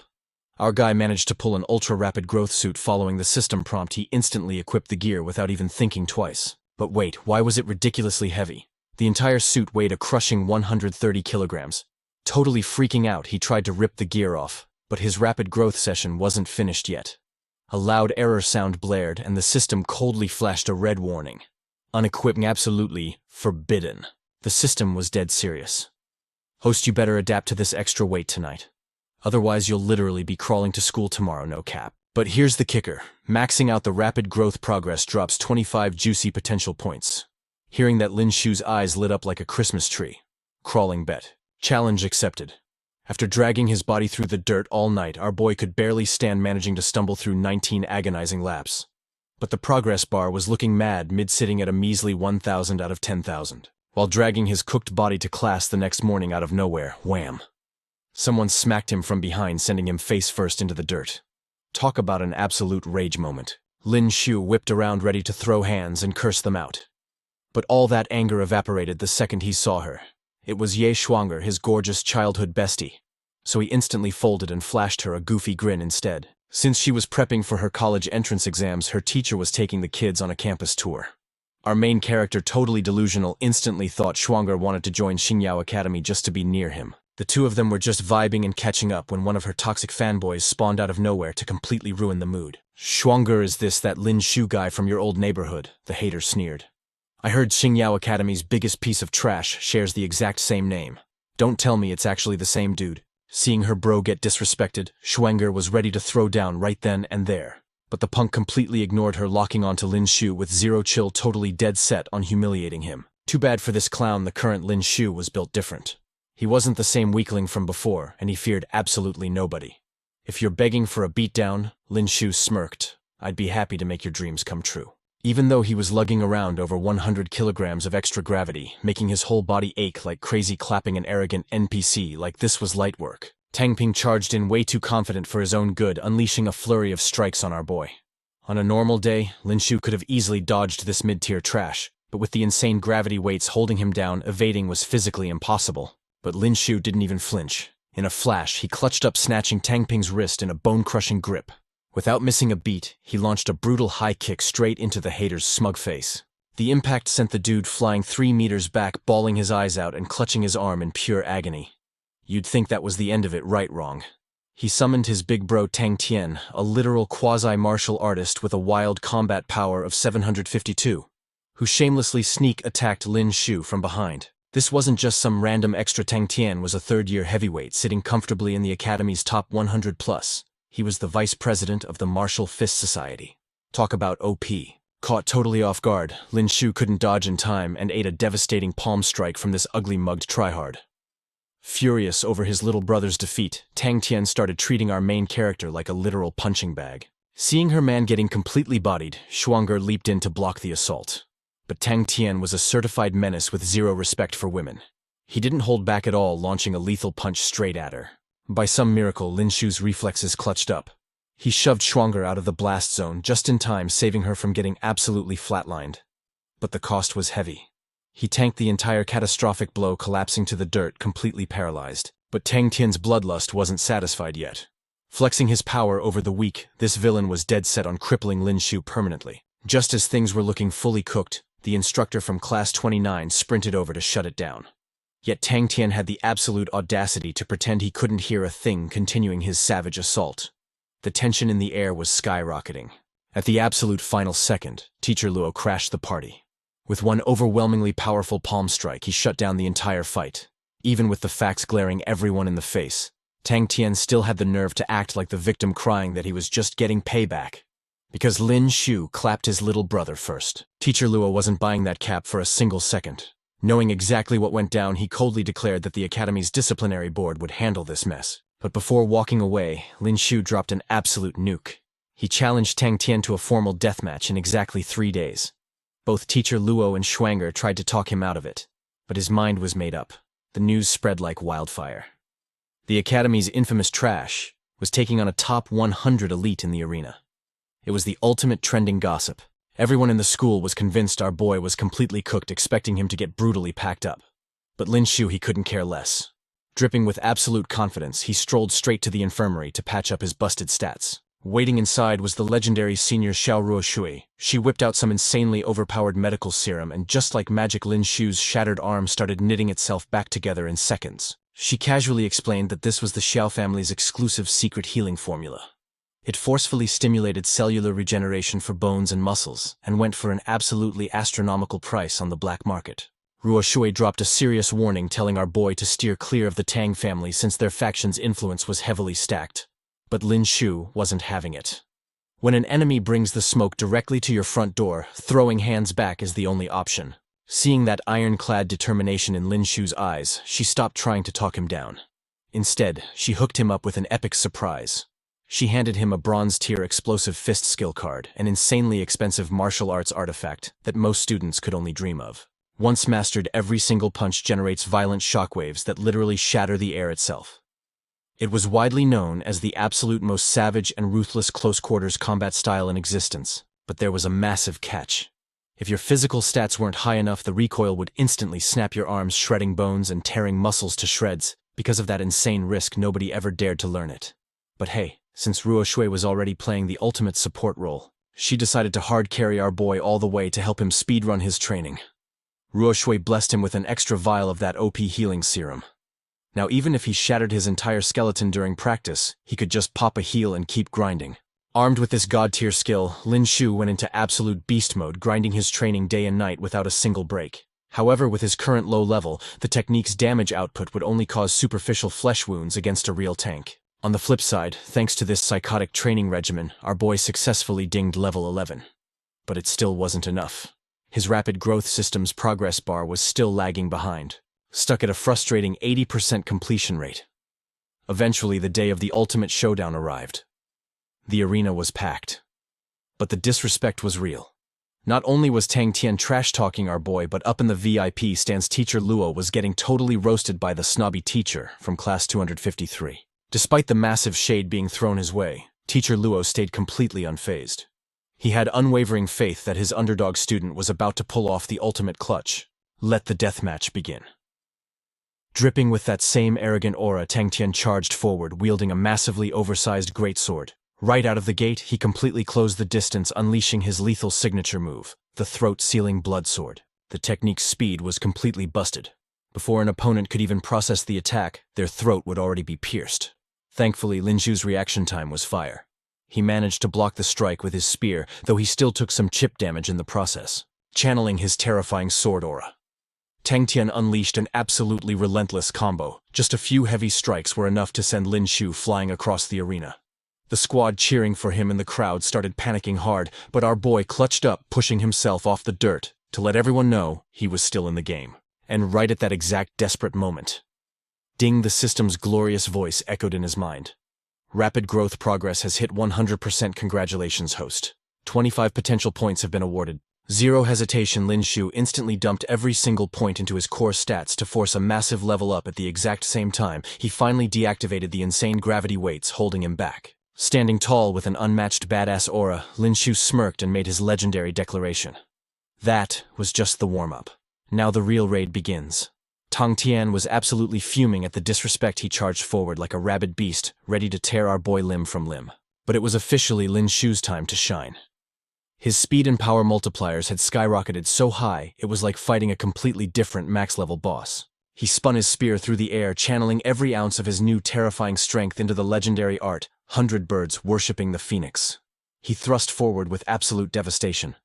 Our guy managed to pull an ultra-rapid growth suit following the system prompt. He instantly equipped the gear without even thinking twice. But wait, why was it ridiculously heavy? The entire suit weighed a crushing 130 kilograms. Totally freaking out, he tried to rip the gear off, but his rapid growth session wasn't finished yet. A loud error sound blared, and the system coldly flashed a red warning. Unequipping, absolutely forbidden. The system was dead serious. Host, you better adapt to this extra weight tonight. Otherwise, you'll literally be crawling to school tomorrow, no cap. But here's the kicker. Maxing out the rapid growth progress drops 25 juicy potential points. Hearing that, Lin Xiu's eyes lit up like a Christmas tree. Crawling bet. Challenge accepted. After dragging his body through the dirt all night, our boy could barely stand, managing to stumble through 19 agonizing laps. But the progress bar was looking mad, mid-sitting at a measly 1,000 out of 10,000. While dragging his cooked body to class the next morning, out of nowhere, wham! Someone smacked him from behind, sending him face first into the dirt. Talk about an absolute rage moment. Lin Xiu whipped around, ready to throw hands and curse them out. But all that anger evaporated the second he saw her. It was Ye Xuan'er, his gorgeous childhood bestie. So he instantly folded and flashed her a goofy grin instead. Since she was prepping for her college entrance exams, her teacher was taking the kids on a campus tour. Our main character, totally delusional, instantly thought Xuan'er wanted to join Starfall Academy just to be near him. The two of them were just vibing and catching up when one of her toxic fanboys spawned out of nowhere to completely ruin the mood. "Xuan'er, is this that Lin Xiu guy from your old neighborhood?" the hater sneered. "I heard Starfall Academy's biggest piece of trash shares the exact same name. Don't tell me it's actually the same dude." Seeing her bro get disrespected, Xuan'er was ready to throw down right then and there. But the punk completely ignored her, locking onto Lin Xiu with zero chill, totally dead set on humiliating him. Too bad for this clown, the current Lin Xiu was built different. He wasn't the same weakling from before, and he feared absolutely nobody. "If you're begging for a beatdown," Lin Xiu smirked, "I'd be happy to make your dreams come true." Even though he was lugging around over 100 kilograms of extra gravity, making his whole body ache like crazy, clapping an arrogant NPC like this was light work, Tang Ping charged in way too confident for his own good, unleashing a flurry of strikes on our boy. On a normal day, Lin Xiu could have easily dodged this mid-tier trash, but with the insane gravity weights holding him down, evading was physically impossible. But Lin Xiu didn't even flinch. In a flash, he clutched up, snatching Tang Ping's wrist in a bone-crushing grip. Without missing a beat, he launched a brutal high kick straight into the hater's smug face. The impact sent the dude flying 3 meters back, bawling his eyes out and clutching his arm in pure agony. You'd think that was the end of it, right? Wrong. He summoned his big bro Tang Tian, a literal quasi-martial artist with a wild combat power of 752, who shamelessly sneak attacked Lin Xiu from behind. This wasn't just some random extra. Tang Tian was a third-year heavyweight sitting comfortably in the Academy's top 100 plus. He was the vice president of the Martial Fist Society. Talk about OP. Caught totally off guard, Lin Xiu couldn't dodge in time and ate a devastating palm strike from this ugly mugged tryhard. Furious over his little brother's defeat, Tang Tian started treating our main character like a literal punching bag. Seeing her man getting completely bodied, Xuan'er leaped in to block the assault. But Tang Tian was a certified menace with zero respect for women. He didn't hold back at all, launching a lethal punch straight at her. By some miracle, Lin Xiu's reflexes clutched up. He shoved Xuan'er out of the blast zone just in time, saving her from getting absolutely flatlined. But the cost was heavy. He tanked the entire catastrophic blow, collapsing to the dirt, completely paralyzed. But Tang Tian's bloodlust wasn't satisfied yet. Flexing his power over the weak, this villain was dead set on crippling Lin Xiu permanently. Just as things were looking fully cooked, The instructor from Class 29 sprinted over to shut it down. Yet Tang Tian had the absolute audacity to pretend he couldn't hear a thing, continuing his savage assault. The tension in the air was skyrocketing. At the absolute final second, Teacher Luo crashed the party. With one overwhelmingly powerful palm strike, he shut down the entire fight. Even with the facts glaring everyone in the face, Tang Tian still had the nerve to act like the victim, crying that he was just getting payback. Because Lin Xiu clapped his little brother first. Teacher Luo wasn't buying that cap for a single second. Knowing exactly what went down, he coldly declared that the Academy's disciplinary board would handle this mess. But before walking away, Lin Xiu dropped an absolute nuke. He challenged Tang Tian to a formal deathmatch in exactly 3 days. Both Teacher Luo and Schwanger tried to talk him out of it, but his mind was made up. The news spread like wildfire. The Academy's infamous trash was taking on a top 100 elite in the arena. It was the ultimate trending gossip. Everyone in the school was convinced our boy was completely cooked, expecting him to get brutally packed up. But Lin Xiu, he couldn't care less. Dripping with absolute confidence, he strolled straight to the infirmary to patch up his busted stats. Waiting inside was the legendary senior Xiao Ruoshui. She whipped out some insanely overpowered medical serum, and just like magic, Lin Xiu's shattered arm started knitting itself back together in seconds. She casually explained that this was the Xiao family's exclusive secret healing formula. It forcefully stimulated cellular regeneration for bones and muscles, and went for an absolutely astronomical price on the black market. Ruoshui dropped a serious warning, telling our boy to steer clear of the Tang family since their faction's influence was heavily stacked. But Lin Xiu wasn't having it. When an enemy brings the smoke directly to your front door, throwing hands back is the only option. Seeing that ironclad determination in Lin Xiu's eyes, she stopped trying to talk him down. Instead, she hooked him up with an epic surprise. She handed him a bronze-tier explosive fist skill card, an insanely expensive martial arts artifact that most students could only dream of. Once mastered, every single punch generates violent shockwaves that literally shatter the air itself. It was widely known as the absolute most savage and ruthless close-quarters combat style in existence, but there was a massive catch. If your physical stats weren't high enough, the recoil would instantly snap your arms, shredding bones and tearing muscles to shreds. Because of that insane risk, nobody ever dared to learn it. But hey, since Ruoshui was already playing the ultimate support role, she decided to hard carry our boy all the way to help him speedrun his training. Ruoshui blessed him with an extra vial of that OP healing serum. Now even if he shattered his entire skeleton during practice, he could just pop a heal and keep grinding. Armed with this god-tier skill, Lin Xiu went into absolute beast mode, grinding his training day and night without a single break. However, with his current low level, the technique's damage output would only cause superficial flesh wounds against a real tank. On the flip side, thanks to this psychotic training regimen, our boy successfully dinged level 11. But it still wasn't enough. His rapid growth system's progress bar was still lagging behind, stuck at a frustrating 80% completion rate. Eventually, the day of the ultimate showdown arrived. The arena was packed. But the disrespect was real. Not only was Tang Tian trash-talking our boy, but up in the VIP stands Teacher Luo was getting totally roasted by the snobby teacher from class 253. Despite the massive shade being thrown his way, Teacher Luo stayed completely unfazed. He had unwavering faith that his underdog student was about to pull off the ultimate clutch. Let the deathmatch begin. Dripping with that same arrogant aura, Tang Tian charged forward, wielding a massively oversized greatsword. Right out of the gate, he completely closed the distance, unleashing his lethal signature move, the throat-sealing blood sword. The technique's speed was completely busted. Before an opponent could even process the attack, their throat would already be pierced. Thankfully, Lin Xiu's reaction time was fire. He managed to block the strike with his spear, though he still took some chip damage in the process, channeling his terrifying sword aura. Tang Tian unleashed an absolutely relentless combo. Just a few heavy strikes were enough to send Lin Xiu flying across the arena. The squad cheering for him and the crowd started panicking hard, but our boy clutched up, pushing himself off the dirt to let everyone know he was still in the game. And right at that exact desperate moment, ding, the system's glorious voice echoed in his mind. Rapid growth progress has hit 100%. Congratulations, host. 25 potential points have been awarded. Zero hesitation, Lin Xiu instantly dumped every single point into his core stats to force a massive level up. At the exact same time, he finally deactivated the insane gravity weights holding him back. Standing tall with an unmatched badass aura, Lin Xiu smirked and made his legendary declaration. That was just the warm-up. Now the real raid begins. Tang Tian was absolutely fuming at the disrespect. He charged forward like a rabid beast, ready to tear our boy limb from limb. But it was officially Lin Xiu's time to shine. His speed and power multipliers had skyrocketed so high it was like fighting a completely different max-level boss. He spun his spear through the air, channeling every ounce of his new terrifying strength into the legendary art, 100 birds worshipping the phoenix. He thrust forward with absolute devastation.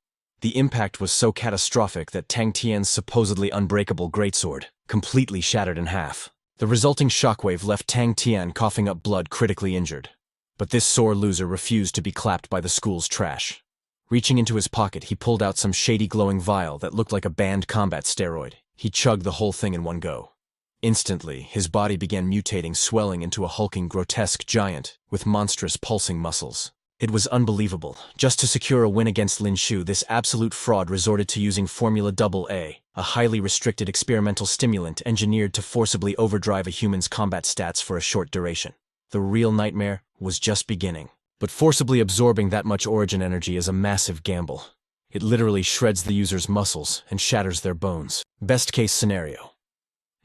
The impact was so catastrophic that Tang Tian's supposedly unbreakable greatsword completely shattered in half. The resulting shockwave left Tang Tian coughing up blood, critically injured. But this sore loser refused to be clapped by the school's trash. Reaching into his pocket, he pulled out some shady glowing vial that looked like a banned combat steroid. He chugged the whole thing in one go. Instantly, his body began mutating, swelling into a hulking, grotesque giant with monstrous pulsing muscles. It was unbelievable. Just to secure a win against Lin Xiu, this absolute fraud resorted to using Formula AA, a highly restricted experimental stimulant engineered to forcibly overdrive a human's combat stats for a short duration. The real nightmare was just beginning. But forcibly absorbing that much origin energy is a massive gamble. It literally shreds the user's muscles and shatters their bones. Best case scenario: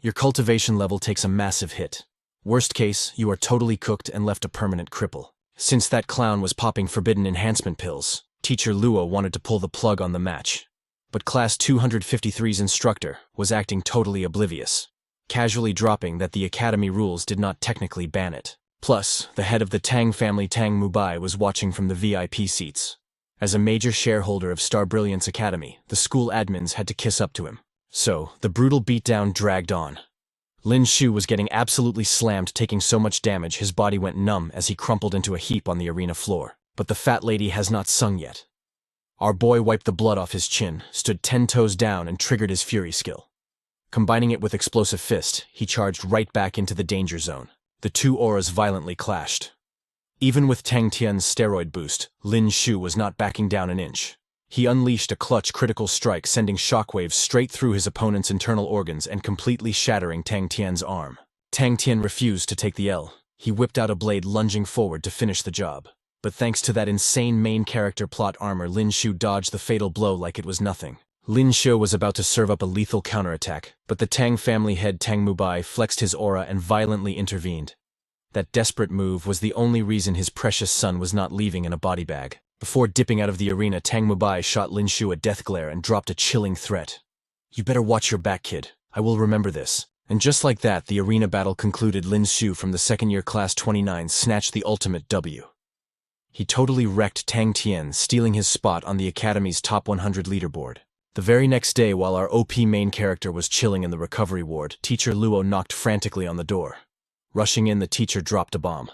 your cultivation level takes a massive hit. Worst case, you are totally cooked and left a permanent cripple. Since that clown was popping forbidden enhancement pills, Teacher Luo wanted to pull the plug on the match. But Class 253's instructor was acting totally oblivious, casually dropping that the academy rules did not technically ban it. Plus, the head of the Tang family, Tang Mubai, was watching from the VIP seats. As a major shareholder of Star Brilliance Academy, the school admins had to kiss up to him. So, the brutal beatdown dragged on. Lin Xiu was getting absolutely slammed, taking so much damage his body went numb as he crumpled into a heap on the arena floor. But the fat lady has not sung yet. Our boy wiped the blood off his chin, stood 10 toes down, and triggered his fury skill. Combining it with explosive fist, he charged right back into the danger zone. The two auras violently clashed. Even with Tang Tian's steroid boost, Lin Xiu was not backing down an inch. He unleashed a clutch critical strike, sending shockwaves straight through his opponent's internal organs and completely shattering Tang Tian's arm. Tang Tian refused to take the L. He whipped out a blade, lunging forward to finish the job. But thanks to that insane main character plot armor, Lin Xiu dodged the fatal blow like it was nothing. Lin Xiu was about to serve up a lethal counterattack, but the Tang family head Tang Mubai flexed his aura and violently intervened. That desperate move was the only reason his precious son was not leaving in a body bag. Before dipping out of the arena, Tang Mubai shot Lin Xiu a death glare and dropped a chilling threat. "You better watch your back, kid. I will remember this." And just like that, the arena battle concluded. Lin Xiu from the second-year Class 29 snatched the ultimate W. He totally wrecked Tang Tian, stealing his spot on the Academy's top 100 leaderboard. The very next day, while our OP main character was chilling in the recovery ward, Teacher Luo knocked frantically on the door. Rushing in, the teacher dropped a bomb.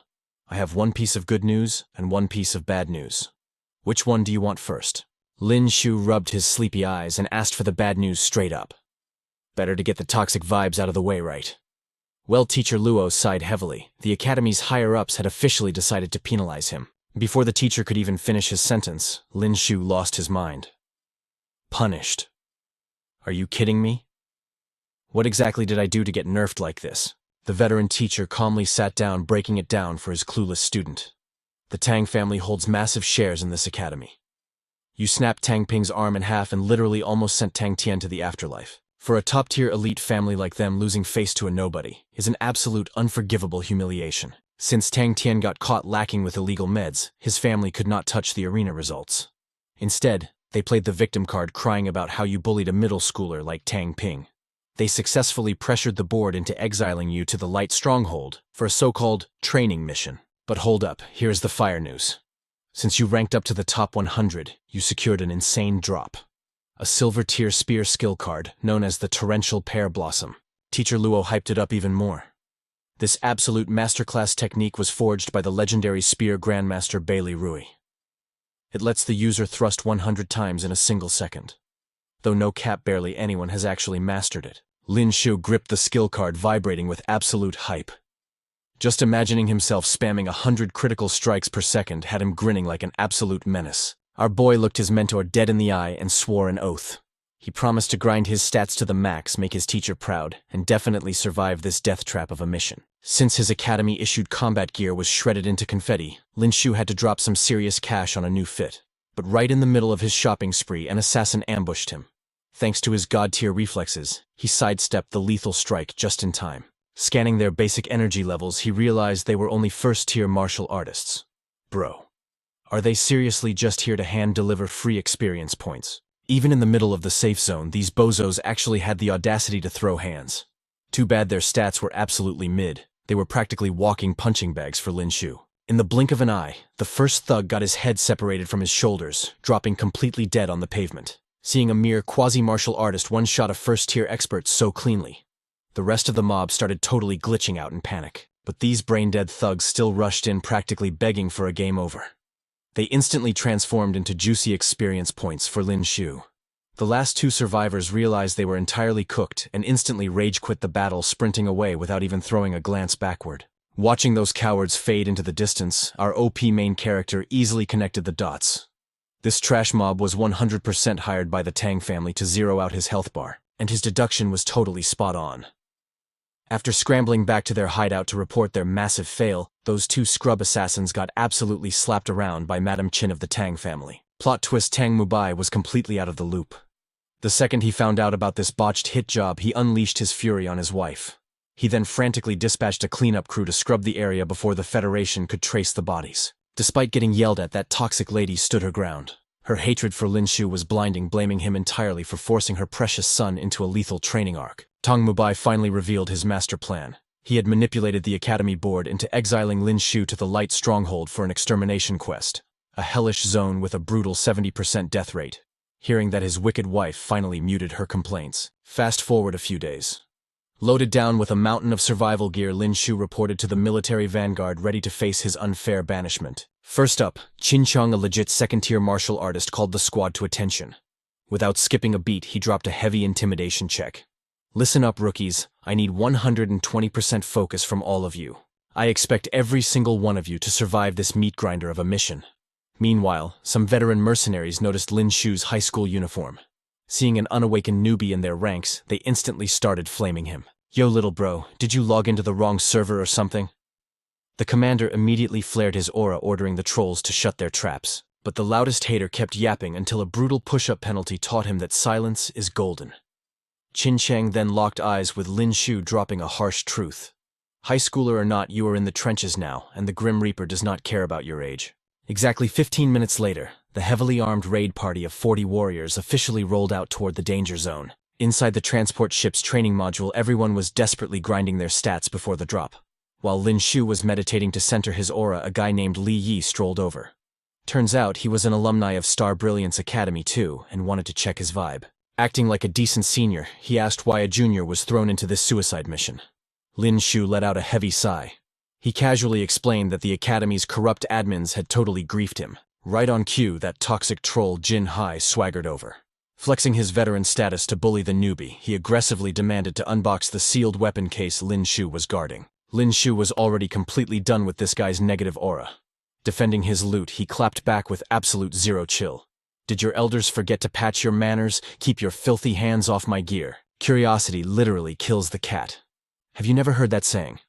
"I have one piece of good news and one piece of bad news. Which one do you want first?" Lin Xiu rubbed his sleepy eyes and asked for the bad news straight up. Better to get the toxic vibes out of the way, right? Well, Teacher Luo sighed heavily. The Academy's higher-ups had officially decided to penalize him. Before the teacher could even finish his sentence, Lin Xiu lost his mind. Punished? Are you kidding me? What exactly did I do to get nerfed like this? The veteran teacher calmly sat down, breaking it down for his clueless student. The Tang family holds massive shares in this academy. You snapped Tang Ping's arm in half and literally almost sent Tang Tian to the afterlife. For a top-tier elite family like them, losing face to a nobody is an absolute unforgivable humiliation. Since Tang Tian got caught lacking with illegal meds, his family could not touch the arena results. Instead, they played the victim card, crying about how you bullied a middle schooler like Tang Ping. They successfully pressured the board into exiling you to the Light Stronghold for a so-called training mission. But hold up, here's the fire news. Since you ranked up to the top 100, you secured an insane drop. A silver tier spear skill card known as the Torrential Pear Blossom. Teacher Luo hyped it up even more. This absolute masterclass technique was forged by the legendary spear grandmaster Bailey Rui. It lets the user thrust 100 times in a single second. Though no cap, barely anyone has actually mastered it. Lin Xiu gripped the skill card, vibrating with absolute hype. Just imagining himself spamming 100 critical strikes per second had him grinning like an absolute menace. Our boy looked his mentor dead in the eye and swore an oath. He promised to grind his stats to the max, make his teacher proud, and definitely survive this death trap of a mission. Since his academy-issued combat gear was shredded into confetti, Lin Xiu had to drop some serious cash on a new fit. But right in the middle of his shopping spree, an assassin ambushed him. Thanks to his god-tier reflexes, he sidestepped the lethal strike just in time. Scanning their basic energy levels, he realized they were only first-tier martial artists. Bro. Are they seriously just here to hand-deliver free experience points? Even in the middle of the safe zone, these bozos actually had the audacity to throw hands. Too bad their stats were absolutely mid. They were practically walking punching bags for Lin Xiu. In the blink of an eye, the first thug got his head separated from his shoulders, dropping completely dead on the pavement. Seeing a mere quasi-martial artist one-shot a first-tier expert so cleanly, the rest of the mob started totally glitching out in panic. But these brain-dead thugs still rushed in, practically begging for a game over. They instantly transformed into juicy experience points for Lin Xiu. The last two survivors realized they were entirely cooked and instantly rage-quit the battle, sprinting away without even throwing a glance backward. Watching those cowards fade into the distance, our OP main character easily connected the dots. This trash mob was 100% hired by the Tang family to zero out his health bar, and his deduction was totally spot on. After scrambling back to their hideout to report their massive fail, those two scrub assassins got absolutely slapped around by Madam Chin of the Tang family. Plot twist: Tang Mubai was completely out of the loop. The second he found out about this botched hit job, he unleashed his fury on his wife. He then frantically dispatched a cleanup crew to scrub the area before the Federation could trace the bodies. Despite getting yelled at, that toxic lady stood her ground. Her hatred for Lin Xiu was blinding, blaming him entirely for forcing her precious son into a lethal training arc. Tang Mubai finally revealed his master plan. He had manipulated the Academy board into exiling Lin Xiu to the Light Stronghold for an extermination quest, a hellish zone with a brutal 70% death rate. Hearing that, his wicked wife finally muted her complaints. Fast forward a few days. Loaded down with a mountain of survival gear, Lin Xiu reported to the military vanguard, ready to face his unfair banishment. First up, Qin Chang, a legit second-tier martial artist, called the squad to attention. Without skipping a beat, he dropped a heavy intimidation check. Listen up, rookies. I need 120% focus from all of you. I expect every single one of you to survive this meat grinder of a mission. Meanwhile, some veteran mercenaries noticed Lin Xiu's high school uniform. Seeing an unawakened newbie in their ranks, they instantly started flaming him. Yo, little bro, did you log into the wrong server or something? The commander immediately flared his aura, ordering the trolls to shut their traps. But the loudest hater kept yapping until a brutal push-up penalty taught him that silence is golden. Qin Chang then locked eyes with Lin Xiu, dropping a harsh truth. High schooler or not, you are in the trenches now, and the Grim Reaper does not care about your age. Exactly 15 minutes later, the heavily armed raid party of 40 warriors officially rolled out toward the danger zone. Inside the transport ship's training module, everyone was desperately grinding their stats before the drop. While Lin Xiu was meditating to center his aura, a guy named Li Yi strolled over. Turns out he was an alumni of Star Brilliance Academy too, and wanted to check his vibe. Acting like a decent senior, he asked why a junior was thrown into this suicide mission. Lin Xiu let out a heavy sigh. He casually explained that the Academy's corrupt admins had totally griefed him. Right on cue, that toxic troll Jin Hai swaggered over. Flexing his veteran status to bully the newbie, he aggressively demanded to unbox the sealed weapon case Lin Xiu was guarding. Lin Xiu was already completely done with this guy's negative aura. Defending his loot, he clapped back with absolute zero chill. Did your elders forget to patch your manners? Keep your filthy hands off my gear. Curiosity literally kills the cat. Have you never heard that saying?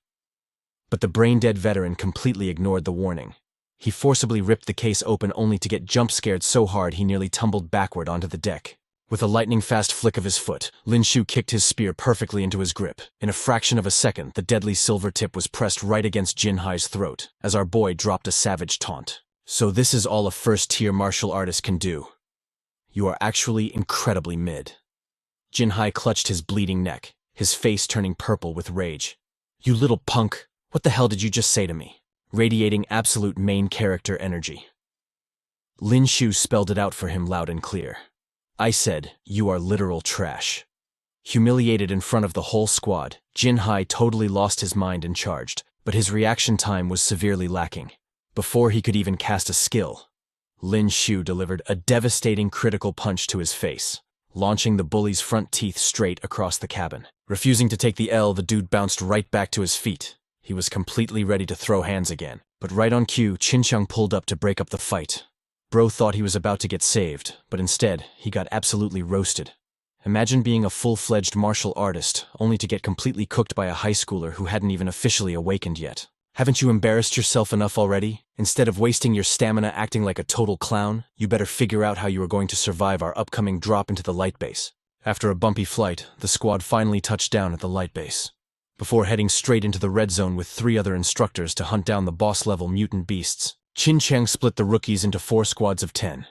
But the brain-dead veteran completely ignored the warning. He forcibly ripped the case open, only to get jump-scared so hard he nearly tumbled backward onto the deck. With a lightning-fast flick of his foot, Lin Xiu kicked his spear perfectly into his grip. In a fraction of a second, the deadly silver tip was pressed right against Jin Hai's throat, as our boy dropped a savage taunt. So this is all a first-tier martial artist can do. You are actually incredibly mid. Jin Hai clutched his bleeding neck, his face turning purple with rage. You little punk, what the hell did you just say to me? Radiating absolute main character energy. Lin Xiu spelled it out for him loud and clear. I said, you are literal trash. Humiliated in front of the whole squad, Jin Hai totally lost his mind and charged, but his reaction time was severely lacking. Before he could even cast a skill, Lin Xiu delivered a devastating critical punch to his face, launching the bully's front teeth straight across the cabin. Refusing to take the L, the dude bounced right back to his feet. He was completely ready to throw hands again, but right on cue, Qin Chang pulled up to break up the fight. Bro thought he was about to get saved, but instead, he got absolutely roasted. Imagine being a full-fledged martial artist, only to get completely cooked by a high schooler who hadn't even officially awakened yet. Haven't you embarrassed yourself enough already? Instead of wasting your stamina acting like a total clown, you better figure out how you are going to survive our upcoming drop into the light base. After a bumpy flight, the squad finally touched down at the light base. Before heading straight into the red zone with 3 other instructors to hunt down the boss-level mutant beasts, Qin Chang split the rookies into 4 squads of 10.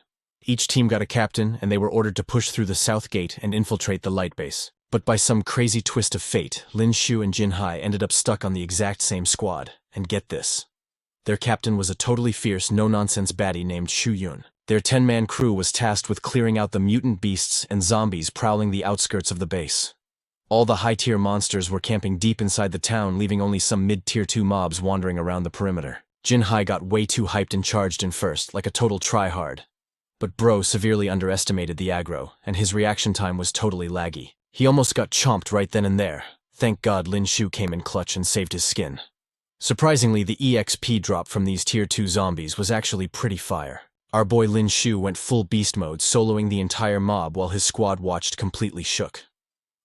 Each team got a captain, and they were ordered to push through the south gate and infiltrate the light base. But by some crazy twist of fate, Lin Xiu and Jin Hai ended up stuck on the exact same squad. And get this. Their captain was a totally fierce, no-nonsense baddie named Xu Yun. Their 10-man crew was tasked with clearing out the mutant beasts and zombies prowling the outskirts of the base. All the high-tier monsters were camping deep inside the town, leaving only some mid-tier 2 mobs wandering around the perimeter. Jin Hai got way too hyped and charged in first, like a total tryhard. But bro severely underestimated the aggro, and his reaction time was totally laggy. He almost got chomped right then and there. Thank God Lin Xiu came in clutch and saved his skin. Surprisingly, the EXP drop from these tier 2 zombies was actually pretty fire. Our boy Lin Xiu went full beast mode, soloing the entire mob while his squad watched completely shook.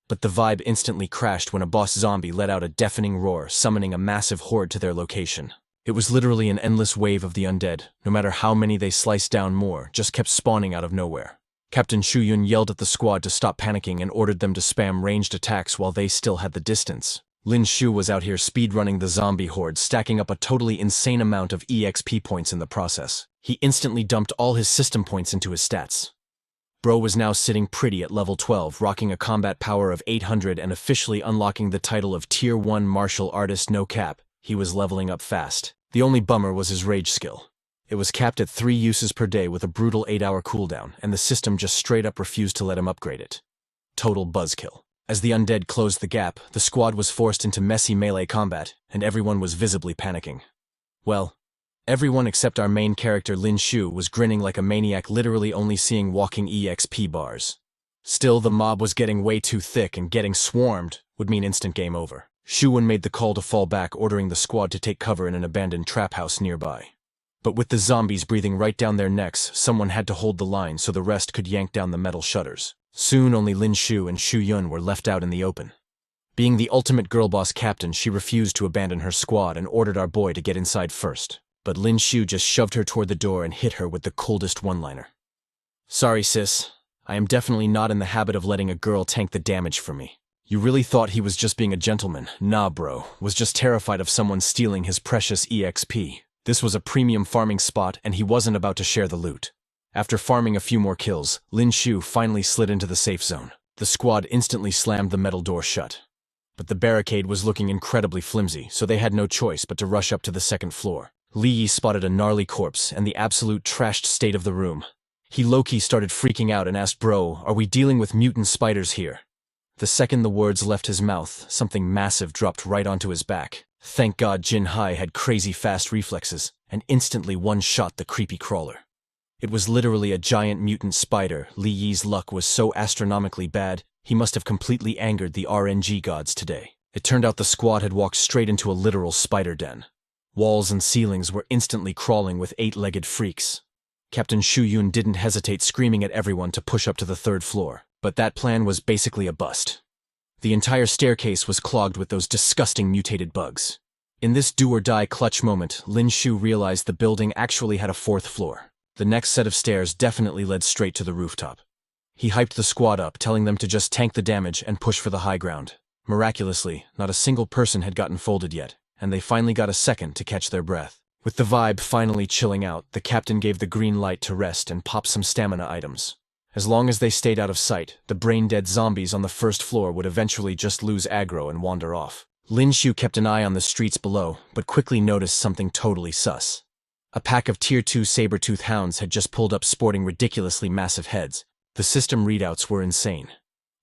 But the vibe instantly crashed when a boss zombie let out a deafening roar, summoning a massive horde to their location. It was literally an endless wave of the undead. No matter how many they sliced down, more just kept spawning out of nowhere. Captain Xu Yun yelled at the squad to stop panicking and ordered them to spam ranged attacks while they still had the distance. Lin Xiu was out here speedrunning the zombie horde, stacking up a totally insane amount of EXP points in the process. He instantly dumped all his system points into his stats. Bro was now sitting pretty at level 12, rocking a combat power of 800 and officially unlocking the title of Tier 1 Martial Artist no cap. He was leveling up fast. The only bummer was his rage skill. It was capped at 3 uses per day with a brutal 8-hour cooldown, and the system just straight up refused to let him upgrade it. Total buzzkill. As the undead closed the gap, the squad was forced into messy melee combat, and everyone was visibly panicking. Well, everyone except our main character Lin Xiu was grinning like a maniac, literally only seeing walking EXP bars. Still, the mob was getting way too thick, and getting swarmed would mean instant game over. Xu Yun made the call to fall back, ordering the squad to take cover in an abandoned trap house nearby. But with the zombies breathing right down their necks, someone had to hold the line so the rest could yank down the metal shutters. Soon only Lin Xiu and Xu Yun were left out in the open. Being the ultimate girl-boss captain, she refused to abandon her squad and ordered our boy to get inside first. But Lin Xiu just shoved her toward the door and hit her with the coldest one-liner. "Sorry, sis. I am definitely not in the habit of letting a girl tank the damage for me. You really thought he was just being a gentleman? Nah, bro. Was just terrified of someone stealing his precious EXP. This was a premium farming spot, and he wasn't about to share the loot." After farming a few more kills, Lin Xiu finally slid into the safe zone. The squad instantly slammed the metal door shut. But the barricade was looking incredibly flimsy, so they had no choice but to rush up to the second floor. Li Yi spotted a gnarly corpse and the absolute trashed state of the room. He low-key started freaking out and asked, "Bro, are we dealing with mutant spiders here?" The second the words left his mouth, something massive dropped right onto his back. Thank God Jin Hai had crazy fast reflexes and instantly one-shot the creepy crawler. It was literally a giant mutant spider. Li Yi's luck was so astronomically bad, he must have completely angered the RNG gods today. It turned out the squad had walked straight into a literal spider den. Walls and ceilings were instantly crawling with 8-legged freaks. Captain Xu Yun didn't hesitate, screaming at everyone to push up to the 3rd floor. But that plan was basically a bust. The entire staircase was clogged with those disgusting mutated bugs. In this do-or-die clutch moment, Lin Xiu realized the building actually had a 4th floor. The next set of stairs definitely led straight to the rooftop. He hyped the squad up, telling them to just tank the damage and push for the high ground. Miraculously, not a single person had gotten folded yet, and they finally got a second to catch their breath. With the vibe finally chilling out, the captain gave the green light to rest and pop some stamina items. As long as they stayed out of sight, the brain-dead zombies on the 1st floor would eventually just lose aggro and wander off. Lin Xiu kept an eye on the streets below, but quickly noticed something totally sus. A pack of Tier 2 saber-tooth hounds had just pulled up, sporting ridiculously massive heads. The system readouts were insane.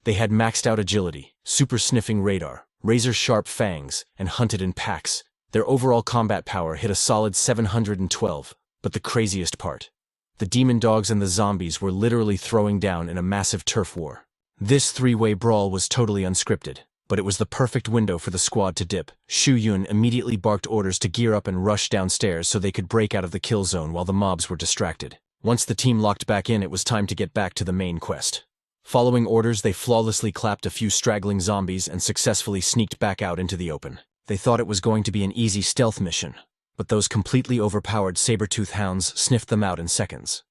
They had maxed out agility, super-sniffing radar, razor-sharp fangs, and hunted in packs. Their overall combat power hit a solid 712, but the craziest part: the demon dogs and the zombies were literally throwing down in a massive turf war. This 3-way brawl was totally unscripted, but it was the perfect window for the squad to dip. Xu Yun immediately barked orders to gear up and rush downstairs so they could break out of the kill zone while the mobs were distracted. Once the team locked back in, it was time to get back to the main quest. Following orders, they flawlessly clapped a few straggling zombies and successfully sneaked back out into the open. They thought it was going to be an easy stealth mission, but those completely overpowered saber-tooth hounds sniffed them out in seconds.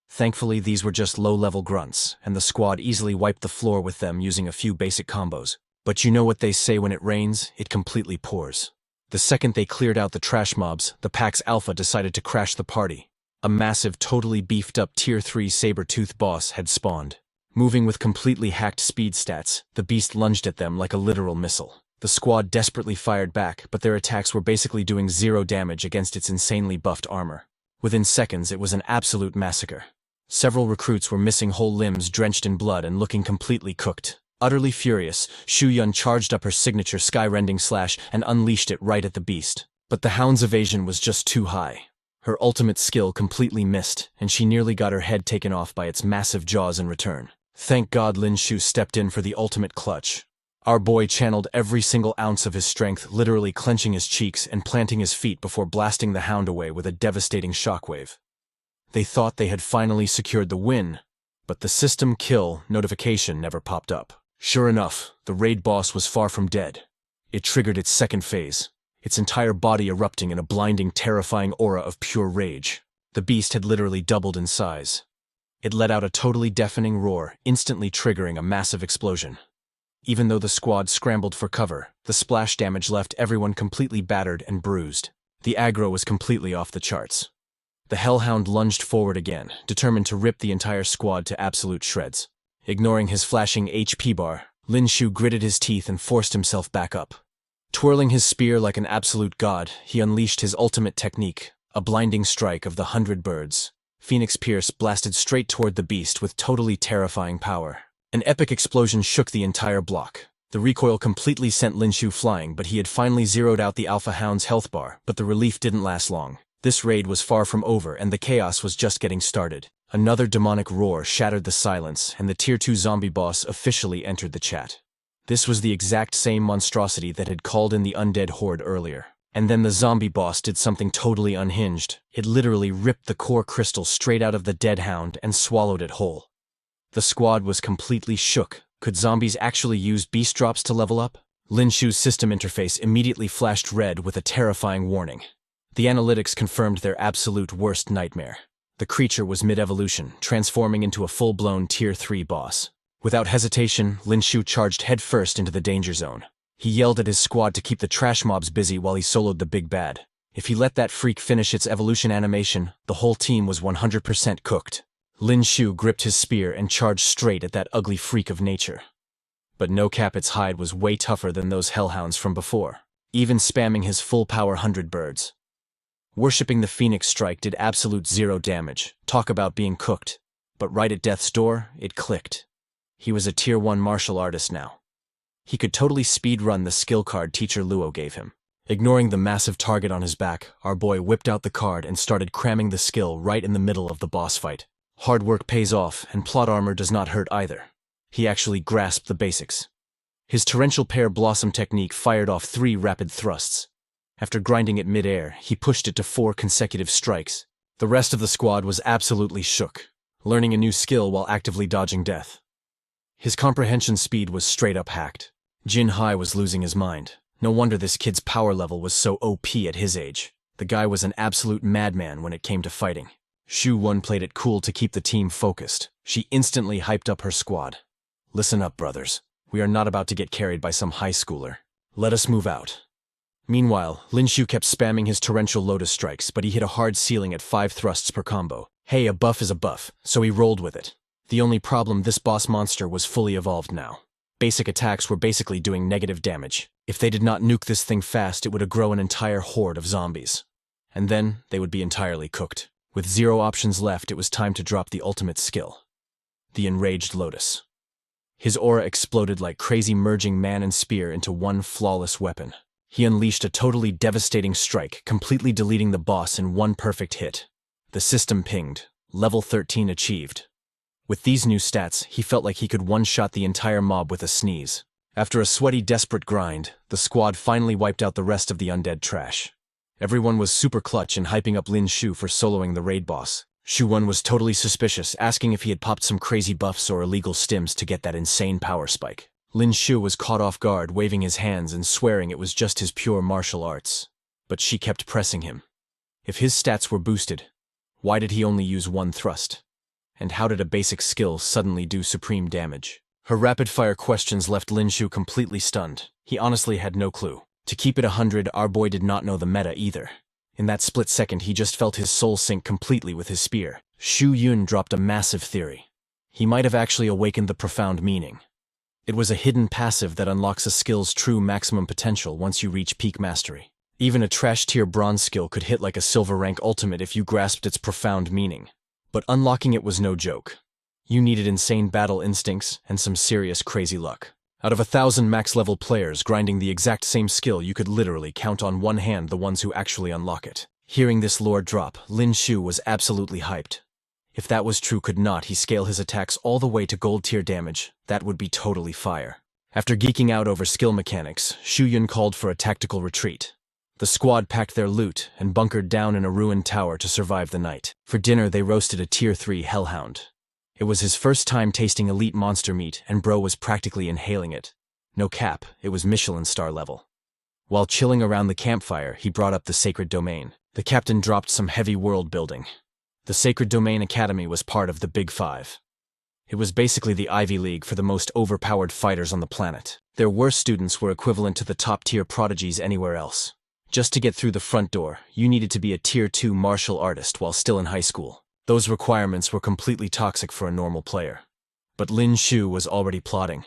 Thankfully, these were just low-level grunts, and the squad easily wiped the floor with them using a few basic combos. But you know what they say: when it rains, it completely pours. The second they cleared out the trash mobs, the pack's alpha decided to crash the party. A massive, totally beefed-up Tier 3 saber-tooth boss had spawned. Moving with completely hacked speed stats, the beast lunged at them like a literal missile. The squad desperately fired back, but their attacks were basically doing 0 damage against its insanely buffed armor. Within seconds, it was an absolute massacre. Several recruits were missing whole limbs drenched in blood and looking completely cooked. Utterly furious, Shu Yun charged up her signature sky-rending slash and unleashed it right at the beast. But the hound's evasion was just too high. Her ultimate skill completely missed, and she nearly got her head taken off by its massive jaws in return. Thank God Lin Xiu stepped in for the ultimate clutch. Our boy channeled every single ounce of his strength, literally clenching his cheeks and planting his feet before blasting the hound away with a devastating shockwave. They thought they had finally secured the win, but the system kill notification never popped up. Sure enough, the raid boss was far from dead. It triggered its second phase, its entire body erupting in a blinding, terrifying aura of pure rage. The beast had literally doubled in size. It let out a totally deafening roar, instantly triggering a massive explosion. Even though the squad scrambled for cover, the splash damage left everyone completely battered and bruised. The aggro was completely off the charts. The Hellhound lunged forward again, determined to rip the entire squad to absolute shreds. Ignoring his flashing HP bar, Lin Xiu gritted his teeth and forced himself back up. Twirling his spear like an absolute god, he unleashed his ultimate technique, a blinding strike of the 100 birds. Phoenix Pierce blasted straight toward the beast with totally terrifying power. An epic explosion shook the entire block. The recoil completely sent Lin Xiu flying, but he had finally zeroed out the Alpha Hound's health bar, but the relief didn't last long. This raid was far from over, and the chaos was just getting started. Another demonic roar shattered the silence, and the Tier 2 zombie boss officially entered the chat. This was the exact same monstrosity that had called in the undead horde earlier. And then the zombie boss did something totally unhinged. It literally ripped the core crystal straight out of the dead hound and swallowed it whole. The squad was completely shook. Could zombies actually use beast drops to level up? Lin Xiu's system interface immediately flashed red with a terrifying warning. The analytics confirmed their absolute worst nightmare. The creature was mid-evolution, transforming into a full-blown Tier 3 boss. Without hesitation, Lin Xiu charged headfirst into the danger zone. He yelled at his squad to keep the trash mobs busy while he soloed the big bad. If he let that freak finish its evolution animation, the whole team was 100% cooked. Lin Xiu gripped his spear and charged straight at that ugly freak of nature. But no cap, its hide was way tougher than those hellhounds from before, even spamming his full-power 100 birds. Worshipping the Phoenix Strike did absolute 0 damage. Talk about being cooked. But right at death's door, it clicked. He was a Tier 1 martial artist now. He could totally speedrun the skill card teacher Luo gave him. Ignoring the massive target on his back, our boy whipped out the card and started cramming the skill right in the middle of the boss fight. Hard work pays off, and plot armor does not hurt either. He actually grasped the basics. His torrential pear blossom technique fired off 3 rapid thrusts. After grinding it mid-air, he pushed it to 4 consecutive strikes. The rest of the squad was absolutely shook, learning a new skill while actively dodging death. His comprehension speed was straight up hacked. Jin Hai was losing his mind. No wonder this kid's power level was so OP at his age. The guy was an absolute madman when it came to fighting. Shu Wen played it cool to keep the team focused. She instantly hyped up her squad. Listen up, brothers. We are not about to get carried by some high schooler. Let us move out. Meanwhile, Lin Xiu kept spamming his torrential lotus strikes, but he hit a hard ceiling at 5 thrusts per combo. Hey, a buff is a buff, so he rolled with it. The only problem, this boss monster was fully evolved now. Basic attacks were basically doing negative damage. If they did not nuke this thing fast, it would grow an entire horde of zombies. And then, they would be entirely cooked. With 0 options left, it was time to drop the ultimate skill. The Enraged Lotus. His aura exploded like crazy, merging man and spear into one flawless weapon. He unleashed a totally devastating strike, completely deleting the boss in one perfect hit. The system pinged. Level 13 achieved. With these new stats, he felt like he could one-shot the entire mob with a sneeze. After a sweaty, desperate grind, the squad finally wiped out the rest of the undead trash. Everyone was super clutch and hyping up Lin Xiu for soloing the raid boss. Shu Wen was totally suspicious, asking if he had popped some crazy buffs or illegal stims to get that insane power spike. Lin Xiu was caught off guard, waving his hands and swearing it was just his pure martial arts. But she kept pressing him. If his stats were boosted, why did he only use 1 thrust? And how did a basic skill suddenly do supreme damage? Her rapid-fire questions left Lin Xiu completely stunned. He honestly had no clue. To keep it 100, our boy did not know the meta either. In that split second, he just felt his soul sink completely with his spear. Xu Yun dropped a massive theory. He might have actually awakened the profound meaning. It was a hidden passive that unlocks a skill's true maximum potential once you reach peak mastery. Even a trash-tier bronze skill could hit like a silver rank ultimate if you grasped its profound meaning. But unlocking it was no joke. You needed insane battle instincts and some serious crazy luck. Out of 1,000 max-level players grinding the exact same skill, you could literally count on one hand the ones who actually unlock it. Hearing this lore drop, Lin Xiu was absolutely hyped. If that was true, could not he scale his attacks all the way to gold tier damage? That would be totally fire. After geeking out over skill mechanics, Xu Yun called for a tactical retreat. The squad packed their loot and bunkered down in a ruined tower to survive the night. For dinner, they roasted a tier 3 hellhound. It was his first time tasting elite monster meat, and bro was practically inhaling it. No cap, it was Michelin star level. While chilling around the campfire, he brought up the sacred domain. The captain dropped some heavy world building. The Sacred Domain Academy was part of the Big Five. It was basically the Ivy League for the most overpowered fighters on the planet. Their worst students were equivalent to the top-tier prodigies anywhere else. Just to get through the front door, you needed to be a tier 2 martial artist while still in high school. Those requirements were completely toxic for a normal player. But Lin Xiu was already plotting.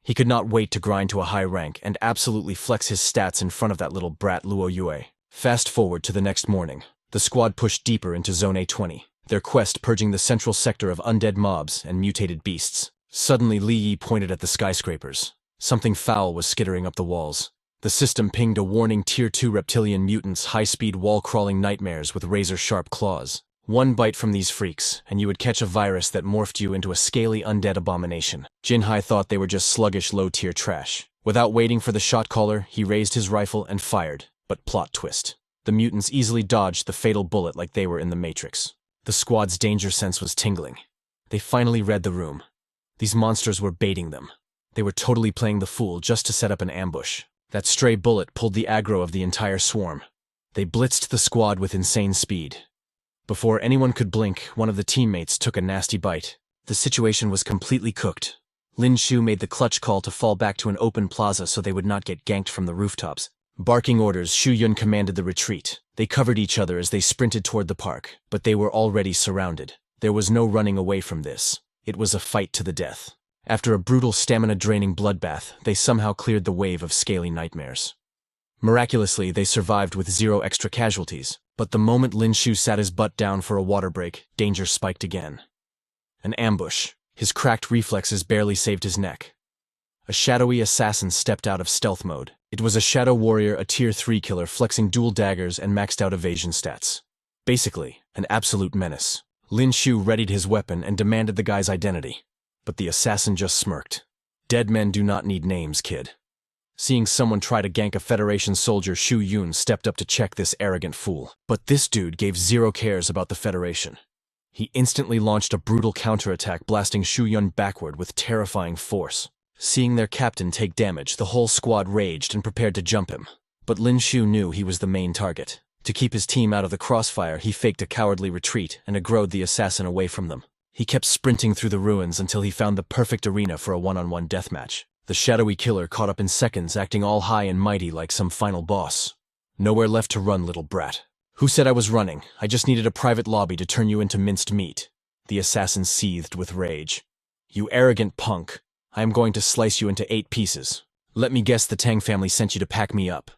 He could not wait to grind to a high rank and absolutely flex his stats in front of that little brat Luo Yue. Fast forward to the next morning. The squad pushed deeper into Zone A20, their quest purging the central sector of undead mobs and mutated beasts. Suddenly Li Yi pointed at the skyscrapers. Something foul was skittering up the walls. The system pinged a warning: Tier 2 reptilian mutants, high-speed wall-crawling nightmares with razor-sharp claws. One bite from these freaks, and you would catch a virus that morphed you into a scaly undead abomination. Jinhai thought they were just sluggish low-tier trash. Without waiting for the shot caller, he raised his rifle and fired. But plot twist. The mutants easily dodged the fatal bullet like they were in the Matrix. The squad's danger sense was tingling. They finally read the room. These monsters were baiting them. They were totally playing the fool just to set up an ambush. That stray bullet pulled the aggro of the entire swarm. They blitzed the squad with insane speed. Before anyone could blink, one of the teammates took a nasty bite. The situation was completely cooked. Lin Xiu made the clutch call to fall back to an open plaza so they would not get ganked from the rooftops. Barking orders, Xu Yun commanded the retreat. They covered each other as they sprinted toward the park, but they were already surrounded. There was no running away from this. It was a fight to the death. After a brutal stamina-draining bloodbath, they somehow cleared the wave of scaly nightmares. Miraculously, they survived with 0 extra casualties, but the moment Lin Xiu sat his butt down for a water break, danger spiked again. An ambush. His cracked reflexes barely saved his neck. A shadowy assassin stepped out of stealth mode. It was a shadow warrior, a tier 3 killer flexing dual daggers and maxed out evasion stats. Basically, an absolute menace. Lin Xiu readied his weapon and demanded the guy's identity. But the assassin just smirked. Dead men do not need names, kid. Seeing someone try to gank a Federation soldier, Xu Yun stepped up to check this arrogant fool. But this dude gave 0 cares about the Federation. He instantly launched a brutal counterattack, blasting Xu Yun backward with terrifying force. Seeing their captain take damage, the whole squad raged and prepared to jump him. But Lin Xiu knew he was the main target. To keep his team out of the crossfire, he faked a cowardly retreat and aggroed the assassin away from them. He kept sprinting through the ruins until he found the perfect arena for a one-on-one deathmatch. The shadowy killer caught up in seconds, acting all high and mighty like some final boss. Nowhere left to run, little brat. Who said I was running? I just needed a private lobby to turn you into minced meat. The assassin seethed with rage. You arrogant punk. I am going to slice you into 8 pieces. Let me guess, the Tang family sent you to pack me up.